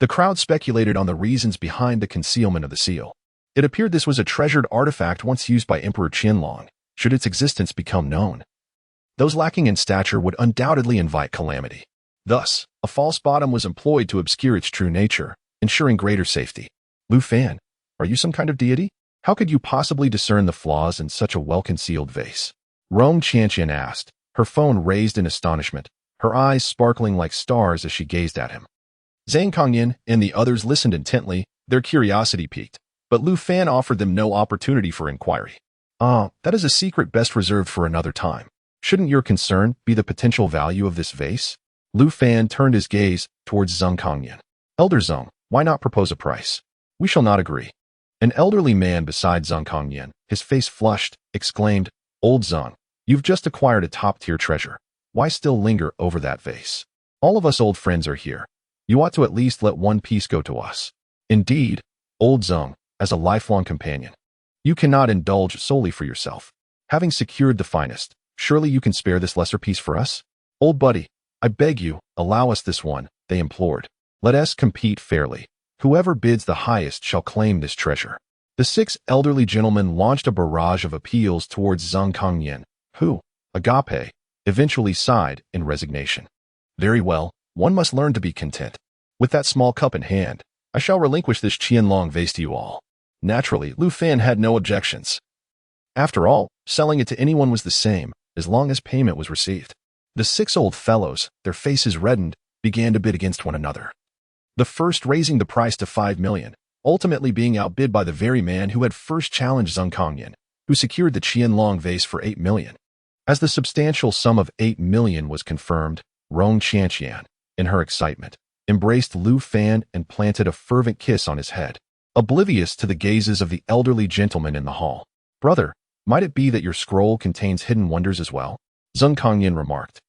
the crowd speculated on the reasons behind the concealment of the seal. It appeared this was a treasured artifact once used by Emperor Qianlong. Should its existence become known, those lacking in stature would undoubtedly invite calamity. Thus, a false bottom was employed to obscure its true nature, ensuring greater safety. Lu Fan, are you some kind of deity? How could you possibly discern the flaws in such a well-concealed vase? Rong Chanchan asked, her phone raised in astonishment, her eyes sparkling like stars as she gazed at him. Zhang Kongyan and the others listened intently, their curiosity piqued, but Lu Fan offered them no opportunity for inquiry. That is a secret best reserved for another time. Shouldn't your concern be the potential value of this vase? Lu Fan turned his gaze towards Zheng Kongyan. Elder Zheng, why not propose a price? We shall not agree. An elderly man beside Zheng Kongyan, his face flushed, exclaimed, Old Zheng, you've just acquired a top-tier treasure. Why still linger over that vase? All of us old friends are here. You ought to at least let one piece go to us. Indeed, old Zeng, as a lifelong companion, you cannot indulge solely for yourself. Having secured the finest, surely you can spare this lesser piece for us? Old buddy, I beg you, allow us this one, they implored. Let us compete fairly. Whoever bids the highest shall claim this treasure. The 6 elderly gentlemen launched a barrage of appeals towards Zeng Kongyan, who, agape, eventually sighed in resignation. Very well, one must learn to be content. With that small cup in hand, I shall relinquish this Qianlong vase to you all. Naturally, Lu Fan had no objections. After all, selling it to anyone was the same, as long as payment was received. The 6 old fellows, their faces reddened, began to bid against one another. The first raising the price to 5 million, ultimately being outbid by the very man who had first challenged Zeng Kongyan, who secured the Qianlong vase for 8 million. As the substantial sum of 8 million was confirmed, Rong Qianqian, in her excitement, embraced Lu Fan and planted a fervent kiss on his head, oblivious to the gazes of the elderly gentleman in the hall. Brother, might it be that your scroll contains hidden wonders as well? Zeng Kongyan remarked,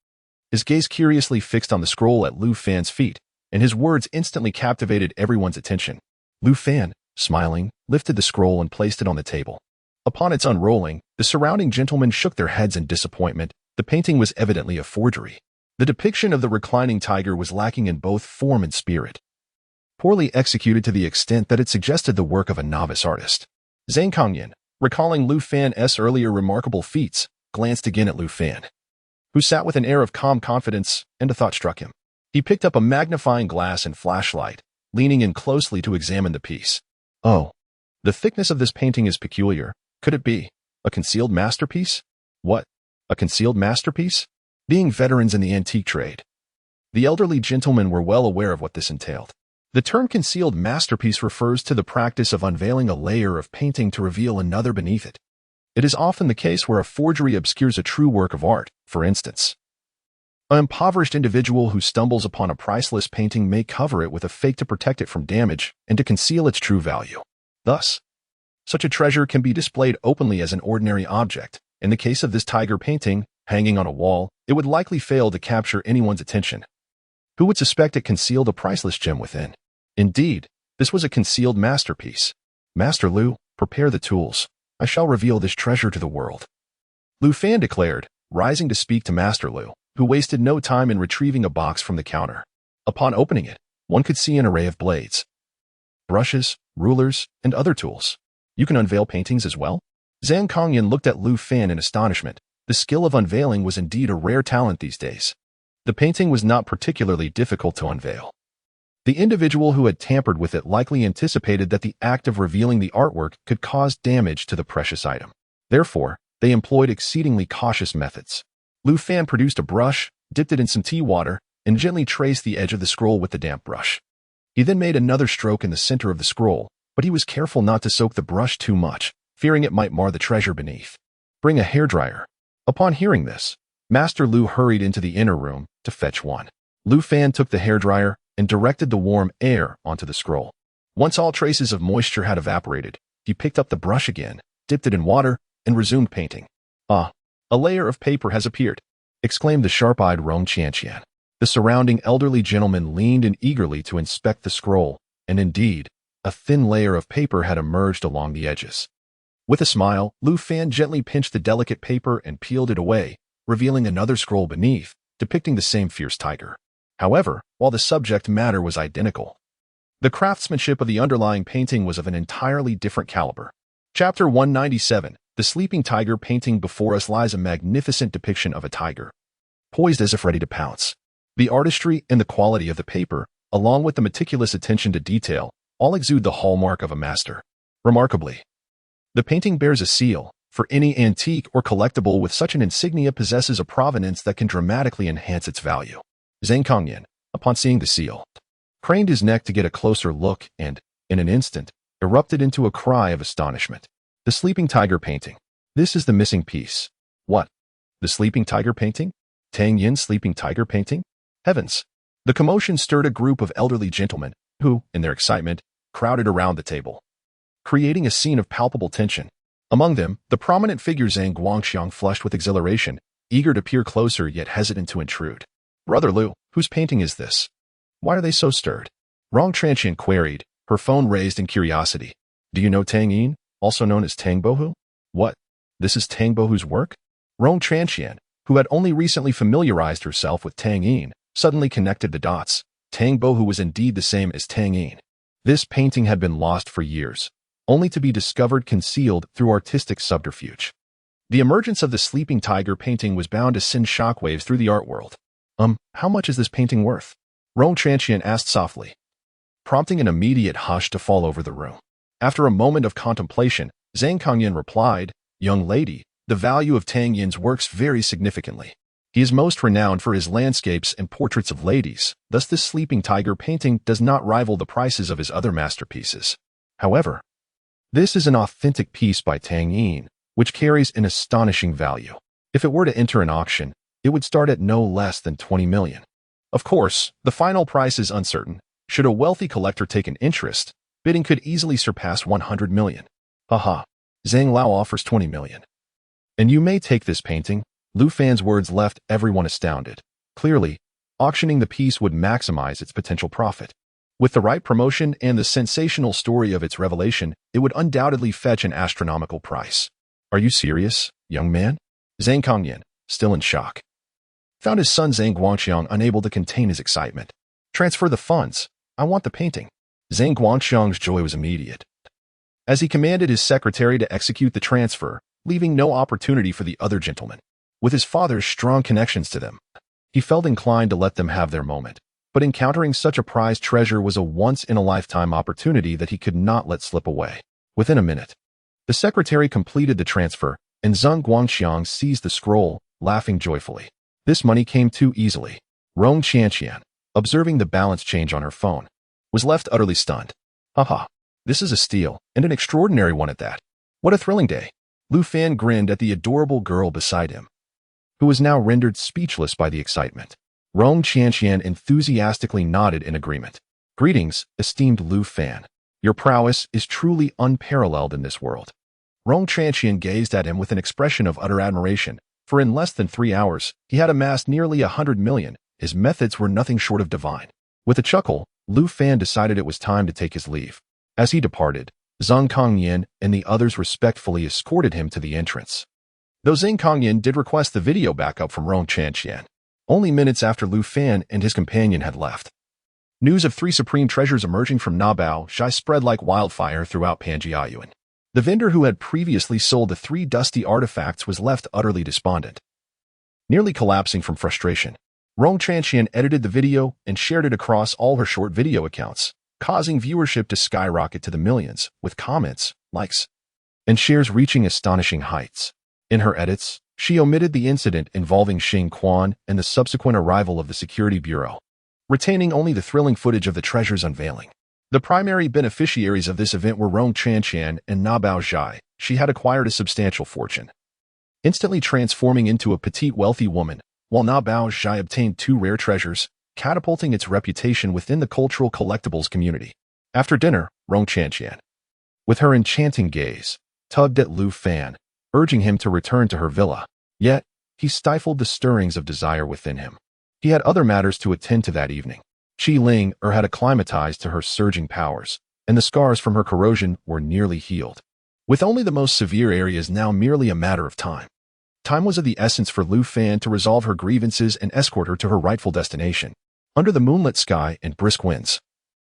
his gaze curiously fixed on the scroll at Lu Fan's feet, and his words instantly captivated everyone's attention. Lu Fan, smiling, lifted the scroll and placed it on the table. Upon its unrolling, the surrounding gentlemen shook their heads in disappointment. The painting was evidently a forgery. The depiction of the reclining tiger was lacking in both form and spirit, poorly executed to the extent that it suggested the work of a novice artist. Zeng Kongyan, recalling Lu Fan's earlier remarkable feats, glanced again at Lu Fan, who sat with an air of calm confidence, and a thought struck him. He picked up a magnifying glass and flashlight, leaning in closely to examine the piece. Oh, the thickness of this painting is peculiar. Could it be a concealed masterpiece? What? A concealed masterpiece? Being veterans in the antique trade, the elderly gentlemen were well aware of what this entailed. The term concealed masterpiece refers to the practice of unveiling a layer of painting to reveal another beneath it. It is often the case where a forgery obscures a true work of art. For instance, an impoverished individual who stumbles upon a priceless painting may cover it with a fake to protect it from damage and to conceal its true value. Thus, such a treasure can be displayed openly as an ordinary object. In the case of this tiger painting, hanging on a wall, it would likely fail to capture anyone's attention. Who would suspect it concealed a priceless gem within? Indeed, this was a concealed masterpiece. Master Lu, prepare the tools. I shall reveal this treasure to the world. Lu Fan declared, rising to speak to Master Lu, who wasted no time in retrieving a box from the counter. Upon opening it, one could see an array of blades, brushes, rulers, and other tools. You can unveil paintings as well? Zeng Kongyan looked at Lu Fan in astonishment. The skill of unveiling was indeed a rare talent these days. The painting was not particularly difficult to unveil. The individual who had tampered with it likely anticipated that the act of revealing the artwork could cause damage to the precious item. Therefore, they employed exceedingly cautious methods. Lu Fan produced a brush, dipped it in some tea water, and gently traced the edge of the scroll with the damp brush. He then made another stroke in the center of the scroll, but he was careful not to soak the brush too much, fearing it might mar the treasure beneath. Bring a hairdryer. Upon hearing this, Master Lu hurried into the inner room to fetch one. Lu Fan took the hairdryer and directed the warm air onto the scroll. Once all traces of moisture had evaporated, he picked up the brush again, dipped it in water, and resumed painting. Ah, a layer of paper has appeared, exclaimed the sharp-eyed Rong Qianqian. The surrounding elderly gentleman leaned in eagerly to inspect the scroll, and indeed, a thin layer of paper had emerged along the edges. With a smile, Lu Fan gently pinched the delicate paper and peeled it away, revealing another scroll beneath, depicting the same fierce tiger. However, while the subject matter was identical, the craftsmanship of the underlying painting was of an entirely different caliber. Chapter 197, The Sleeping Tiger. Painting before us lies a magnificent depiction of a tiger, poised as if ready to pounce. The artistry and the quality of the paper, along with the meticulous attention to detail, all exude the hallmark of a master. Remarkably, the painting bears a seal, for any antique or collectible with such an insignia possesses a provenance that can dramatically enhance its value. Zeng Kongyan, upon seeing the seal, craned his neck to get a closer look and, in an instant, erupted into a cry of astonishment. The Sleeping Tiger painting. This is the missing piece. What? The Sleeping Tiger painting? Tang Yin's Sleeping Tiger painting? Heavens! The commotion stirred a group of elderly gentlemen who, in their excitement, crowded around the table, creating a scene of palpable tension. Among them, the prominent figure Zhang Guangxiang flushed with exhilaration, eager to peer closer yet hesitant to intrude. Brother Lu, whose painting is this? Why are they so stirred? Rong Tranqian queried, her phone raised in curiosity. Do you know Tang Yin, also known as Tang Bohu? What? This is Tang Bohu's work? Rong Tranqian, who had only recently familiarized herself with Tang Yin, suddenly connected the dots. Tang Bohu was indeed the same as Tang Yin. This painting had been lost for years, only to be discovered concealed through artistic subterfuge. The emergence of the sleeping tiger painting was bound to send shockwaves through the art world. How much is this painting worth? Rong Tranqian asked softly, prompting an immediate hush to fall over the room. After a moment of contemplation, Zhang Kangyan replied, Young lady, the value of Tang Yin's works varies significantly. He is most renowned for his landscapes and portraits of ladies, thus this sleeping tiger painting does not rival the prices of his other masterpieces. However, this is an authentic piece by Tang Yin, which carries an astonishing value. If it were to enter an auction, it would start at no less than 20 million. Of course, the final price is uncertain. Should a wealthy collector take an interest, bidding could easily surpass 100 million. Haha, Zhang Lao offers 20 million. And you may take this painting. Lu Fan's words left everyone astounded. Clearly, auctioning the piece would maximize its potential profit. With the right promotion and the sensational story of its revelation, it would undoubtedly fetch an astronomical price. Are you serious, young man? Zhang Kangyan, still in shock, found his son Zhang Guangxiang unable to contain his excitement. Transfer the funds. I want the painting. Zhang Guangxiang's joy was immediate, as he commanded his secretary to execute the transfer, leaving no opportunity for the other gentlemen. With his father's strong connections to them, he felt inclined to let them have their moment. But encountering such a prized treasure was a once-in-a-lifetime opportunity that he could not let slip away. Within a minute, the secretary completed the transfer, and Zhang Guangxiang seized the scroll, laughing joyfully. This money came too easily. Rong Tranqian, observing the balance change on her phone, was left utterly stunned. Haha, this is a steal, and an extraordinary one at that. What a thrilling day. Lu Fan grinned at the adorable girl beside him, who was now rendered speechless by the excitement. Rong Tranqian enthusiastically nodded in agreement. Greetings, esteemed Lu Fan. Your prowess is truly unparalleled in this world. Rong Tranqian gazed at him with an expression of utter admiration, for in less than 3 hours, he had amassed nearly 100 million. His methods were nothing short of divine. With a chuckle, Lu Fan decided it was time to take his leave. As he departed, Zhang Kangyan and the others respectfully escorted him to the entrance. Though Zhang Kangyan did request the video backup from Rong Tranqian, only minutes after Lu Fan and his companion had left. News of 3 supreme treasures emerging from Nabao Shai spread like wildfire throughout Panjiayuan. The vendor who had previously sold the 3 dusty artifacts was left utterly despondent. Nearly collapsing from frustration, Rong Tranqian edited the video and shared it across all her short video accounts, causing viewership to skyrocket to the millions, with comments, likes, and shares reaching astonishing heights. In her edits, she omitted the incident involving Xing Quan and the subsequent arrival of the Security Bureau, retaining only the thrilling footage of the treasure's unveiling. The primary beneficiaries of this event were Rong Tranqian and Nabao Zhai. She had acquired a substantial fortune, instantly transforming into a petite wealthy woman, while Nabao Zhai obtained 2 rare treasures, catapulting its reputation within the cultural collectibles community. After dinner, Rong Tranqian, with her enchanting gaze, tugged at Lu Fan, urging him to return to her villa. Yet, he stifled the stirrings of desire within him. He had other matters to attend to that evening. Qi Ling had acclimatized to her surging powers, and the scars from her corrosion were nearly healed. With only the most severe areas now merely a matter of time. Time was of the essence for Lu Fan to resolve her grievances and escort her to her rightful destination, under the moonlit sky and brisk winds.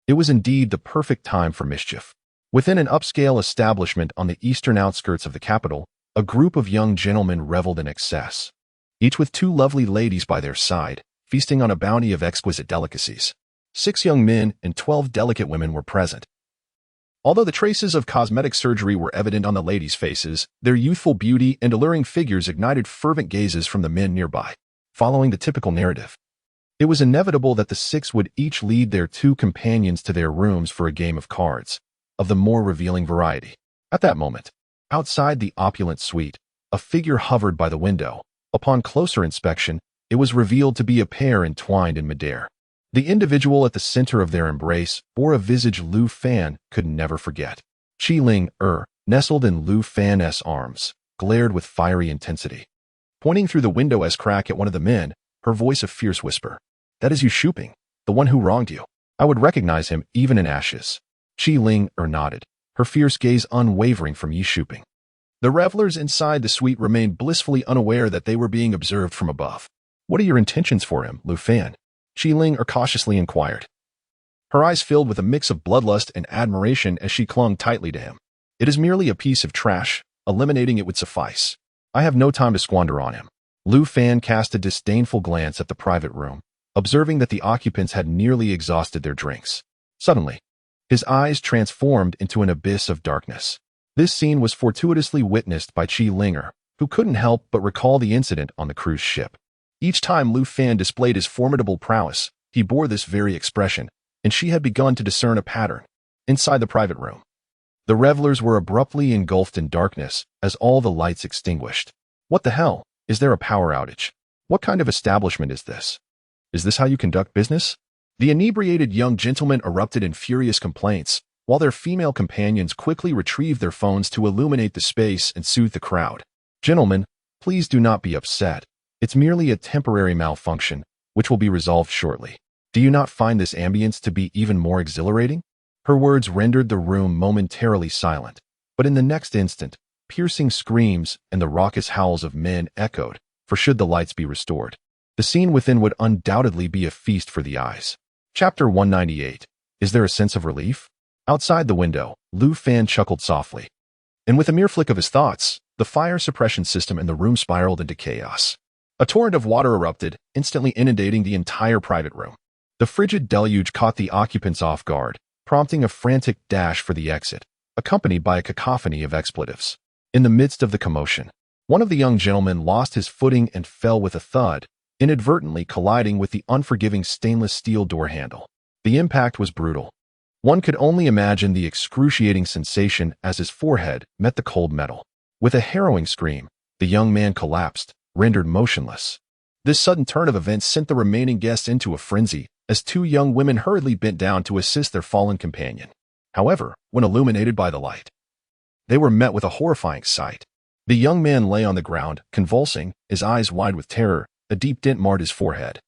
It was indeed the perfect time for mischief. Within an upscale establishment on the eastern outskirts of the capital, a group of young gentlemen reveled in excess, each with 2 lovely ladies by their side, feasting on a bounty of exquisite delicacies. 6 young men and 12 delicate women were present. Although the traces of cosmetic surgery were evident on the ladies' faces, their youthful beauty and alluring figures ignited fervent gazes from the men nearby. Following the typical narrative, it was inevitable that the 6 would each lead their 2 companions to their rooms for a game of cards, of the more revealing variety. At that moment, outside the opulent suite, a figure hovered by the window. Upon closer inspection, it was revealed to be a pair entwined in midair. The individual at the center of their embrace bore a visage Lu Fan could never forget. Qi Ling, nestled in Lu Fan's arms, glared with fiery intensity. Pointing through the window crack at one of the men, her voice a fierce whisper. That is Yu Shuping. The one who wronged you. I would recognize him even in ashes. Qi Ling nodded, her fierce gaze unwavering from Yi Shuping. The revelers inside the suite remained blissfully unaware that they were being observed from above. What are your intentions for him, Lu Fan? Qi Ling cautiously inquired. Her eyes filled with a mix of bloodlust and admiration as she clung tightly to him. It is merely a piece of trash. Eliminating it would suffice. I have no time to squander on him. Lu Fan cast a disdainful glance at the private room, observing that the occupants had nearly exhausted their drinks. Suddenly, his eyes transformed into an abyss of darkness. This scene was fortuitously witnessed by Qi Linger, who couldn't help but recall the incident on the cruise ship. Each time Lu Fan displayed his formidable prowess, he bore this very expression, and she had begun to discern a pattern. Inside the private room, the revelers were abruptly engulfed in darkness as all the lights extinguished. What the hell? Is there a power outage? What kind of establishment is this? Is this how you conduct business? The inebriated young gentlemen erupted in furious complaints, while their female companions quickly retrieved their phones to illuminate the space and soothe the crowd. Gentlemen, please do not be upset. It's merely a temporary malfunction, which will be resolved shortly. Do you not find this ambience to be even more exhilarating? Her words rendered the room momentarily silent, but in the next instant, piercing screams and the raucous howls of men echoed, for should the lights be restored, the scene within would undoubtedly be a feast for the eyes. Chapter 198. Is there a sense of relief? Outside the window, Lu Fan chuckled softly. And with a mere flick of his thoughts, the fire suppression system in the room spiraled into chaos. A torrent of water erupted, instantly inundating the entire private room. The frigid deluge caught the occupants off guard, prompting a frantic dash for the exit, accompanied by a cacophony of expletives. In the midst of the commotion, one of the young gentlemen lost his footing and fell with a thud, inadvertently colliding with the unforgiving stainless steel door handle. The impact was brutal. One could only imagine the excruciating sensation as his forehead met the cold metal. With a harrowing scream, the young man collapsed, rendered motionless. This sudden turn of events sent the remaining guests into a frenzy, as two young women hurriedly bent down to assist their fallen companion. However, when illuminated by the light, they were met with a horrifying sight. The young man lay on the ground, convulsing, his eyes wide with terror. A deep dent marred his forehead,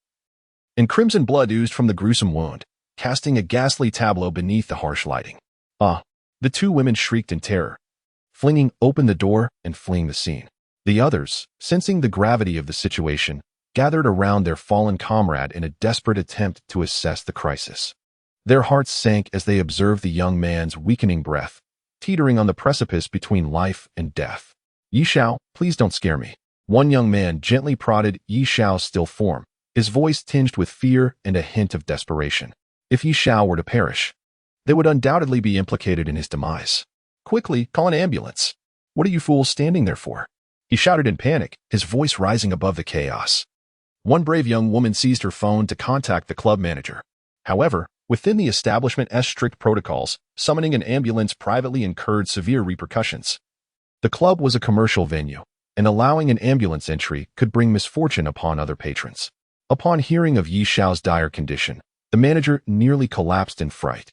and crimson blood oozed from the gruesome wound, casting a ghastly tableau beneath the harsh lighting. Ah! The two women shrieked in terror, flinging open the door and fleeing the scene. The others, sensing the gravity of the situation, gathered around their fallen comrade in a desperate attempt to assess the crisis. Their hearts sank as they observed the young man's weakening breath, teetering on the precipice between life and death. Yi Xiao, please don't scare me. One young man gently prodded Yi Xiao's still form, his voice tinged with fear and a hint of desperation. If Yi Xiao were to perish, they would undoubtedly be implicated in his demise. Quickly, call an ambulance. What are you fools standing there for? He shouted in panic, his voice rising above the chaos. One brave young woman seized her phone to contact the club manager. However, within the establishment's strict protocols, summoning an ambulance privately incurred severe repercussions. The club was a commercial venue, and allowing an ambulance entry could bring misfortune upon other patrons. Upon hearing of Yi Xiao's dire condition, the manager nearly collapsed in fright,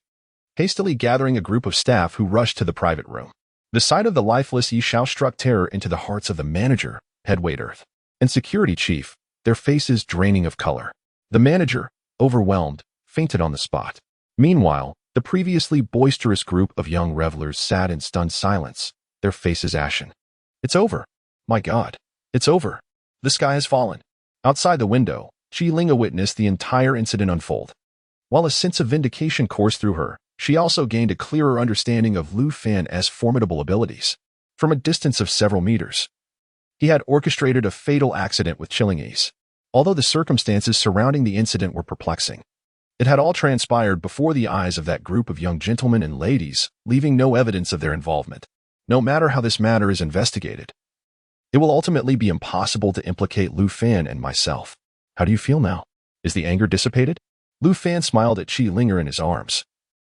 hastily gathering a group of staff who rushed to the private room. The sight of the lifeless Yi Xiao struck terror into the hearts of the manager, head waiter, and security chief, their faces draining of color. The manager, overwhelmed, fainted on the spot. Meanwhile, the previously boisterous group of young revelers sat in stunned silence, their faces ashen. It's over. My God, it's over. The sky has fallen. Outside the window, Qi Linga witnessed the entire incident unfold. While a sense of vindication coursed through her, she also gained a clearer understanding of Lu Fan's formidable abilities. From a distance of several meters, he had orchestrated a fatal accident with chilling ease. Although the circumstances surrounding the incident were perplexing, it had all transpired before the eyes of that group of young gentlemen and ladies, leaving no evidence of their involvement. No matter how this matter is investigated, it will ultimately be impossible to implicate Lu Fan and myself. How do you feel now? Is the anger dissipated? Lu Fan smiled at Qi Linger in his arms,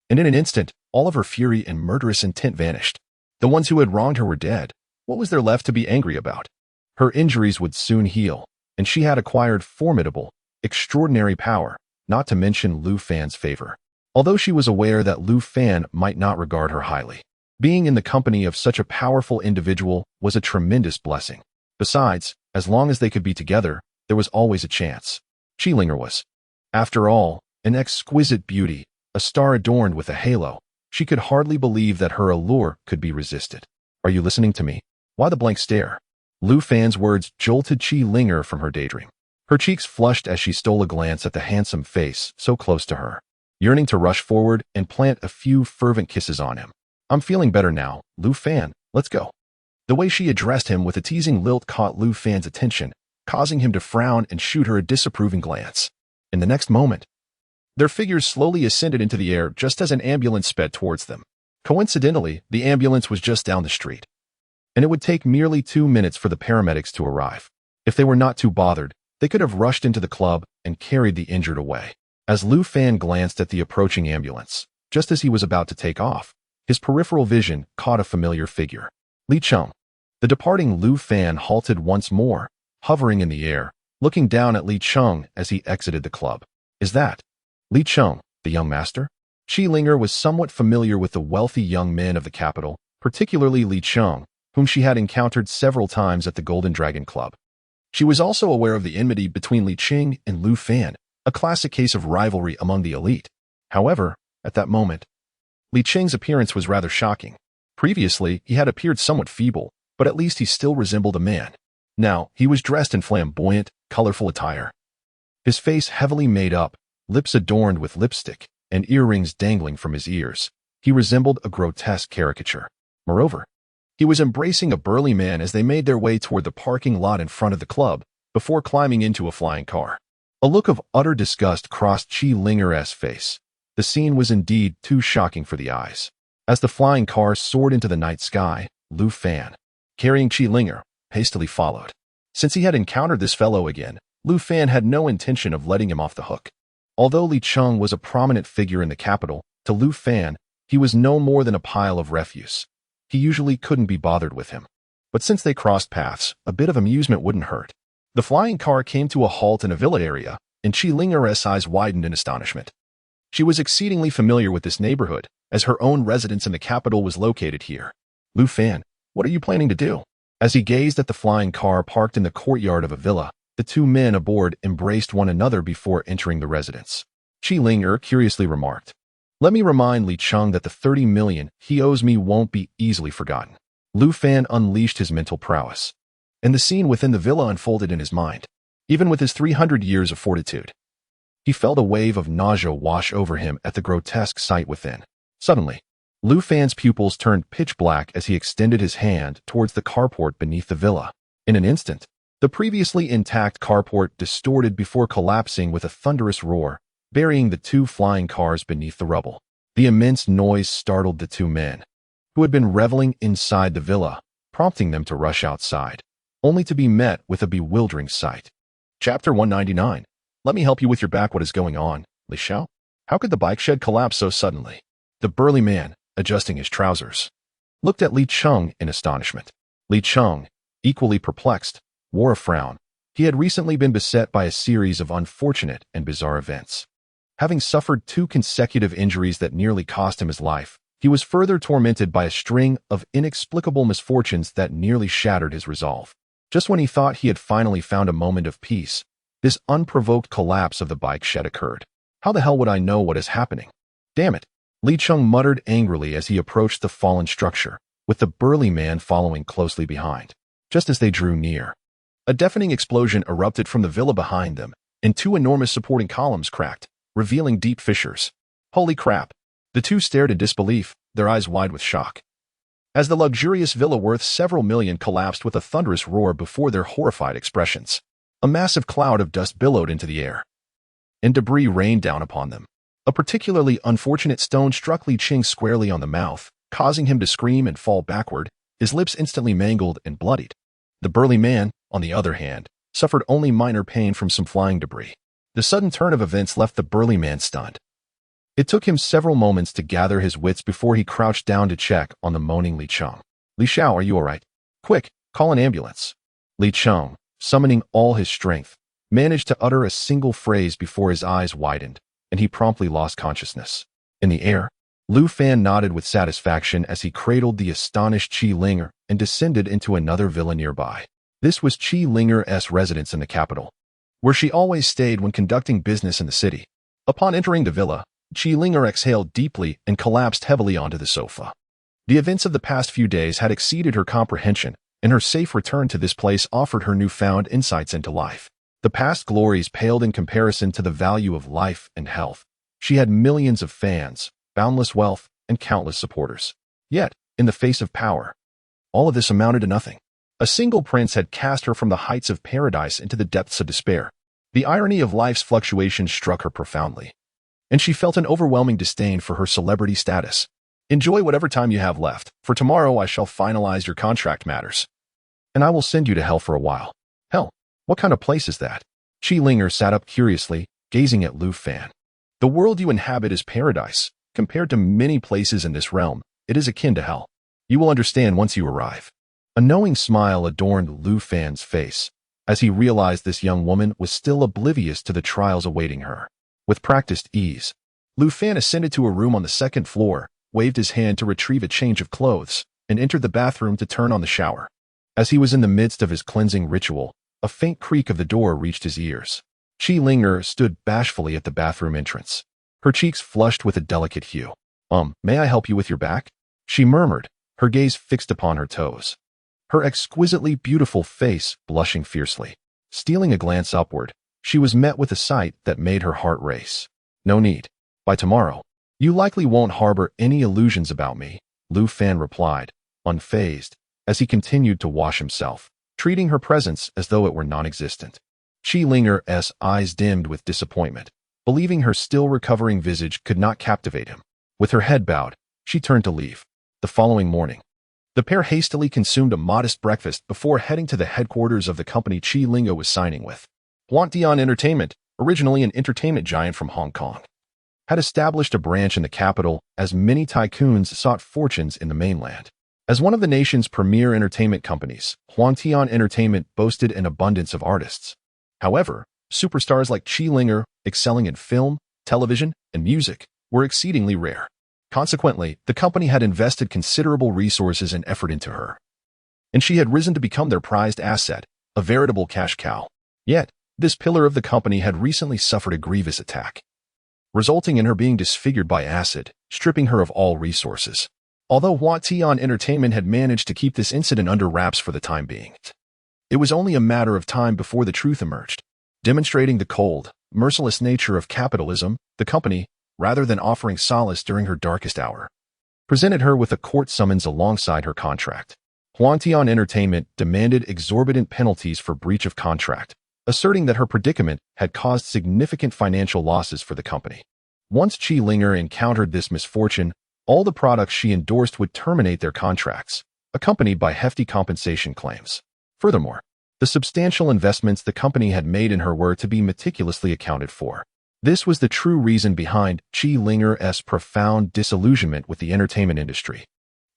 and in an instant, all of her fury and murderous intent vanished. The ones who had wronged her were dead. What was there left to be angry about? Her injuries would soon heal, and she had acquired formidable, extraordinary power, not to mention Lu Fan's favor. Although she was aware that Lu Fan might not regard her highly, being in the company of such a powerful individual was a tremendous blessing. Besides, as long as they could be together, there was always a chance. Qi Linger was, after all, an An exquisite beauty, a star adorned with a halo. She could hardly believe that her allure could be resisted. Are you listening to me? Why the blank stare? Lu Fan's words jolted Qi Linger from her daydream. Her cheeks flushed as she stole a glance at the handsome face so close to her, yearning to rush forward and plant a few fervent kisses on him. I'm feeling better now, Lu Fan, let's go. The way she addressed him with a teasing lilt caught Lu Fan's attention, causing him to frown and shoot her a disapproving glance. In the next moment, their figures slowly ascended into the air just as an ambulance sped towards them. Coincidentally, the ambulance was just down the street, and it would take merely 2 minutes for the paramedics to arrive. If they were not too bothered, they could have rushed into the club and carried the injured away. As Lu Fan glanced at the approaching ambulance, just as he was about to take off, his peripheral vision caught a familiar figure. Li Cheng. The departing Lu Fan halted once more, hovering in the air, looking down at Li Cheng as he exited the club. Is that Li Cheng, the young master? Qi Linger was somewhat familiar with the wealthy young men of the capital, particularly Li Cheng, whom she had encountered several times at the Golden Dragon Club. She was also aware of the enmity between Li Cheng and Lu Fan, a classic case of rivalry among the elite. However, at that moment, Li Cheng's appearance was rather shocking. Previously, he had appeared somewhat feeble, but at least he still resembled a man. Now, he was dressed in flamboyant, colorful attire. His face heavily made up, lips adorned with lipstick, and earrings dangling from his ears. He resembled a grotesque caricature. Moreover, he was embracing a burly man as they made their way toward the parking lot in front of the club, before climbing into a flying car. A look of utter disgust crossed Qi Linger's face. The scene was indeed too shocking for the eyes. As the flying car soared into the night sky, Lu Fan, carrying Qi Linger, hastily followed. Since he had encountered this fellow again, Lu Fan had no intention of letting him off the hook. Although Li Cheng was a prominent figure in the capital, to Lu Fan, he was no more than a pile of refuse. He usually couldn't be bothered with him. But since they crossed paths, a bit of amusement wouldn't hurt. The flying car came to a halt in a villa area, and Qi Linger's eyes widened in astonishment. She was exceedingly familiar with this neighborhood, as her own residence in the capital was located here. Lu Fan, what are you planning to do? As he gazed at the flying car parked in the courtyard of a villa, the two men aboard embraced one another before entering the residence. Qi Linger curiously remarked, "Let me remind Li Cheng that the 30 million he owes me won't be easily forgotten." Lu Fan unleashed his mental prowess, and the scene within the villa unfolded in his mind. Even with his 300 years of fortitude, he felt a wave of nausea wash over him at the grotesque sight within. Suddenly, Lu Fan's pupils turned pitch black as he extended his hand towards the carport beneath the villa. In an instant, the previously intact carport distorted before collapsing with a thunderous roar, burying the two flying cars beneath the rubble. The immense noise startled the two men, who had been reveling inside the villa, prompting them to rush outside, only to be met with a bewildering sight. Chapter 199. Let me help you with your back. What is going on, Li Xiao? How could the bike shed collapse so suddenly? The burly man, adjusting his trousers, looked at Li Cheng in astonishment. Li Cheng, equally perplexed, wore a frown. He had recently been beset by a series of unfortunate and bizarre events. Having suffered 2 consecutive injuries that nearly cost him his life, he was further tormented by a string of inexplicable misfortunes that nearly shattered his resolve. Just when he thought he had finally found a moment of peace, this unprovoked collapse of the bike shed occurred. How the hell would I know what is happening? Damn it! Li Cheng muttered angrily as he approached the fallen structure, with the burly man following closely behind. Just as they drew near, a deafening explosion erupted from the villa behind them, and 2 enormous supporting columns cracked, revealing deep fissures. Holy crap! The two stared in disbelief, their eyes wide with shock, as the luxurious villa worth several million collapsed with a thunderous roar before their horrified expressions. A massive cloud of dust billowed into the air, and debris rained down upon them. A particularly unfortunate stone struck Li Cheng squarely on the mouth, causing him to scream and fall backward, his lips instantly mangled and bloodied. The burly man, on the other hand, suffered only minor pain from some flying debris. The sudden turn of events left the burly man stunned. It took him several moments to gather his wits before he crouched down to check on the moaning Li Cheng. "Li Xiao, are you all right? Quick, call an ambulance." Li Cheng, summoning all his strength, managed to utter a single phrase before his eyes widened, and he promptly lost consciousness. In the air, Lu Fan nodded with satisfaction as he cradled the astonished Qi Linger and descended into another villa nearby. This was Qi Linger's residence in the capital, where she always stayed when conducting business in the city. Upon entering the villa, Chi-Linger exhaled deeply and collapsed heavily onto the sofa. The events of the past few days had exceeded her comprehension, and her safe return to this place offered her newfound insights into life. The past glories paled in comparison to the value of life and health. She had millions of fans, boundless wealth, and countless supporters. Yet, in the face of power, all of this amounted to nothing. A single prince had cast her from the heights of paradise into the depths of despair. The irony of life's fluctuations struck her profoundly, and she felt an overwhelming disdain for her celebrity status. Enjoy whatever time you have left, for tomorrow I shall finalize your contract matters, and I will send you to hell for a while. Hell, what kind of place is that? Chi-Linger sat up curiously, gazing at Lu Fan. The world you inhabit is paradise. Compared to many places in this realm, it is akin to hell. You will understand once you arrive. A knowing smile adorned Lu Fan's face, as he realized this young woman was still oblivious to the trials awaiting her. With practiced ease, Lu Fan ascended to a room on the second floor, waved his hand to retrieve a change of clothes, and entered the bathroom to turn on the shower. As he was in the midst of his cleansing ritual, a faint creak of the door reached his ears. Chi-Linger stood bashfully at the bathroom entrance, her cheeks flushed with a delicate hue. May I help you with your back? She murmured, her gaze fixed upon her toes, her exquisitely beautiful face blushing fiercely. Stealing a glance upward, she was met with a sight that made her heart race. No need. By tomorrow, you likely won't harbor any illusions about me, Lu Fan replied, unfazed, as he continued to wash himself, treating her presence as though it were non-existent. Chi-Linger's eyes dimmed with disappointment, believing her still recovering visage could not captivate him. With her head bowed, she turned to leave. The following morning, the pair hastily consumed a modest breakfast before heading to the headquarters of the company Chi-Linger was signing with. Huantian Entertainment, originally an entertainment giant from Hong Kong, had established a branch in the capital as many tycoons sought fortunes in the mainland. As one of the nation's premier entertainment companies, Huantian Entertainment boasted an abundance of artists. However, superstars like Chi-Linger, excelling in film, television, and music, were exceedingly rare. Consequently, the company had invested considerable resources and effort into her, and she had risen to become their prized asset, a veritable cash cow. Yet, this pillar of the company had recently suffered a grievous attack, resulting in her being disfigured by acid, stripping her of all resources. Although Huantian Entertainment had managed to keep this incident under wraps for the time being, it was only a matter of time before the truth emerged. Demonstrating the cold, merciless nature of capitalism, the company, rather than offering solace during her darkest hour, presented her with a court summons alongside her contract. Huantian Entertainment demanded exorbitant penalties for breach of contract, asserting that her predicament had caused significant financial losses for the company. Once Chi-Linger encountered this misfortune, all the products she endorsed would terminate their contracts, accompanied by hefty compensation claims. Furthermore, the substantial investments the company had made in her were to be meticulously accounted for. This was the true reason behind Chi-Linger's profound disillusionment with the entertainment industry.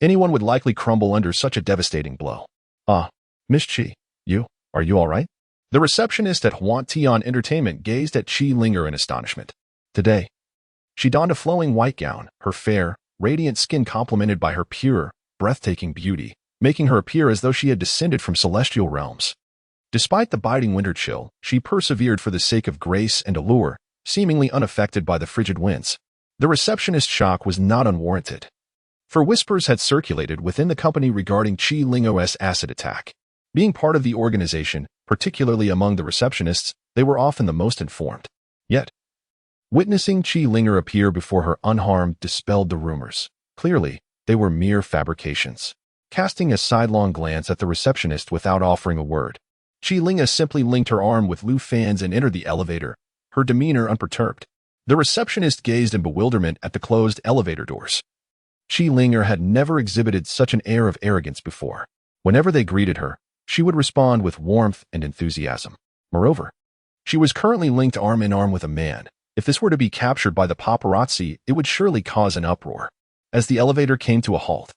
Anyone would likely crumble under such a devastating blow. Miss Chi, are you all right? The receptionist at Huantian Entertainment gazed at Chi-Linger in astonishment. Today, she donned a flowing white gown, her fair, radiant skin complemented by her pure, breathtaking beauty, making her appear as though she had descended from celestial realms. Despite the biting winter chill, she persevered for the sake of grace and allure, seemingly unaffected by the frigid winds. The receptionist's shock was not unwarranted, for whispers had circulated within the company regarding Chi-Linger's acid attack. Being part of the organization, particularly among the receptionists, they were often the most informed. Yet, witnessing Chi-Linger appear before her unharmed dispelled the rumors. Clearly, they were mere fabrications. Casting a sidelong glance at the receptionist without offering a word, Chi-Linger simply linked her arm with Lu Fan's and entered the elevator, her demeanor unperturbed. The receptionist gazed in bewilderment at the closed elevator doors. Chi-Linger had never exhibited such an air of arrogance before. Whenever they greeted her, she would respond with warmth and enthusiasm. Moreover, she was currently linked arm in arm with a man. If this were to be captured by the paparazzi, it would surely cause an uproar. As the elevator came to a halt,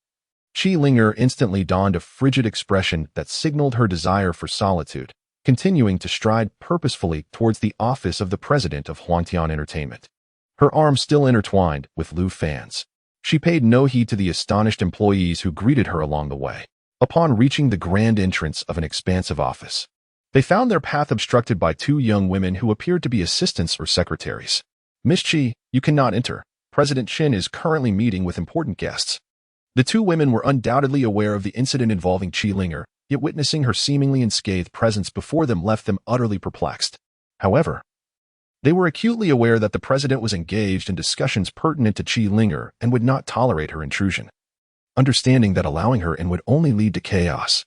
Chi-Linger instantly donned a frigid expression that signaled her desire for solitude, continuing to stride purposefully towards the office of the president of Huantian Entertainment. Her arms still intertwined with Lu Fan's. She paid no heed to the astonished employees who greeted her along the way. Upon reaching the grand entrance of an expansive office, they found their path obstructed by two young women who appeared to be assistants or secretaries. Miss Chi, you cannot enter. President Chin is currently meeting with important guests. The two women were undoubtedly aware of the incident involving Chi Linger, yet witnessing her seemingly unscathed presence before them left them utterly perplexed. However, they were acutely aware that the president was engaged in discussions pertinent to Chi Linger and would not tolerate her intrusion. Understanding that allowing her in would only lead to chaos,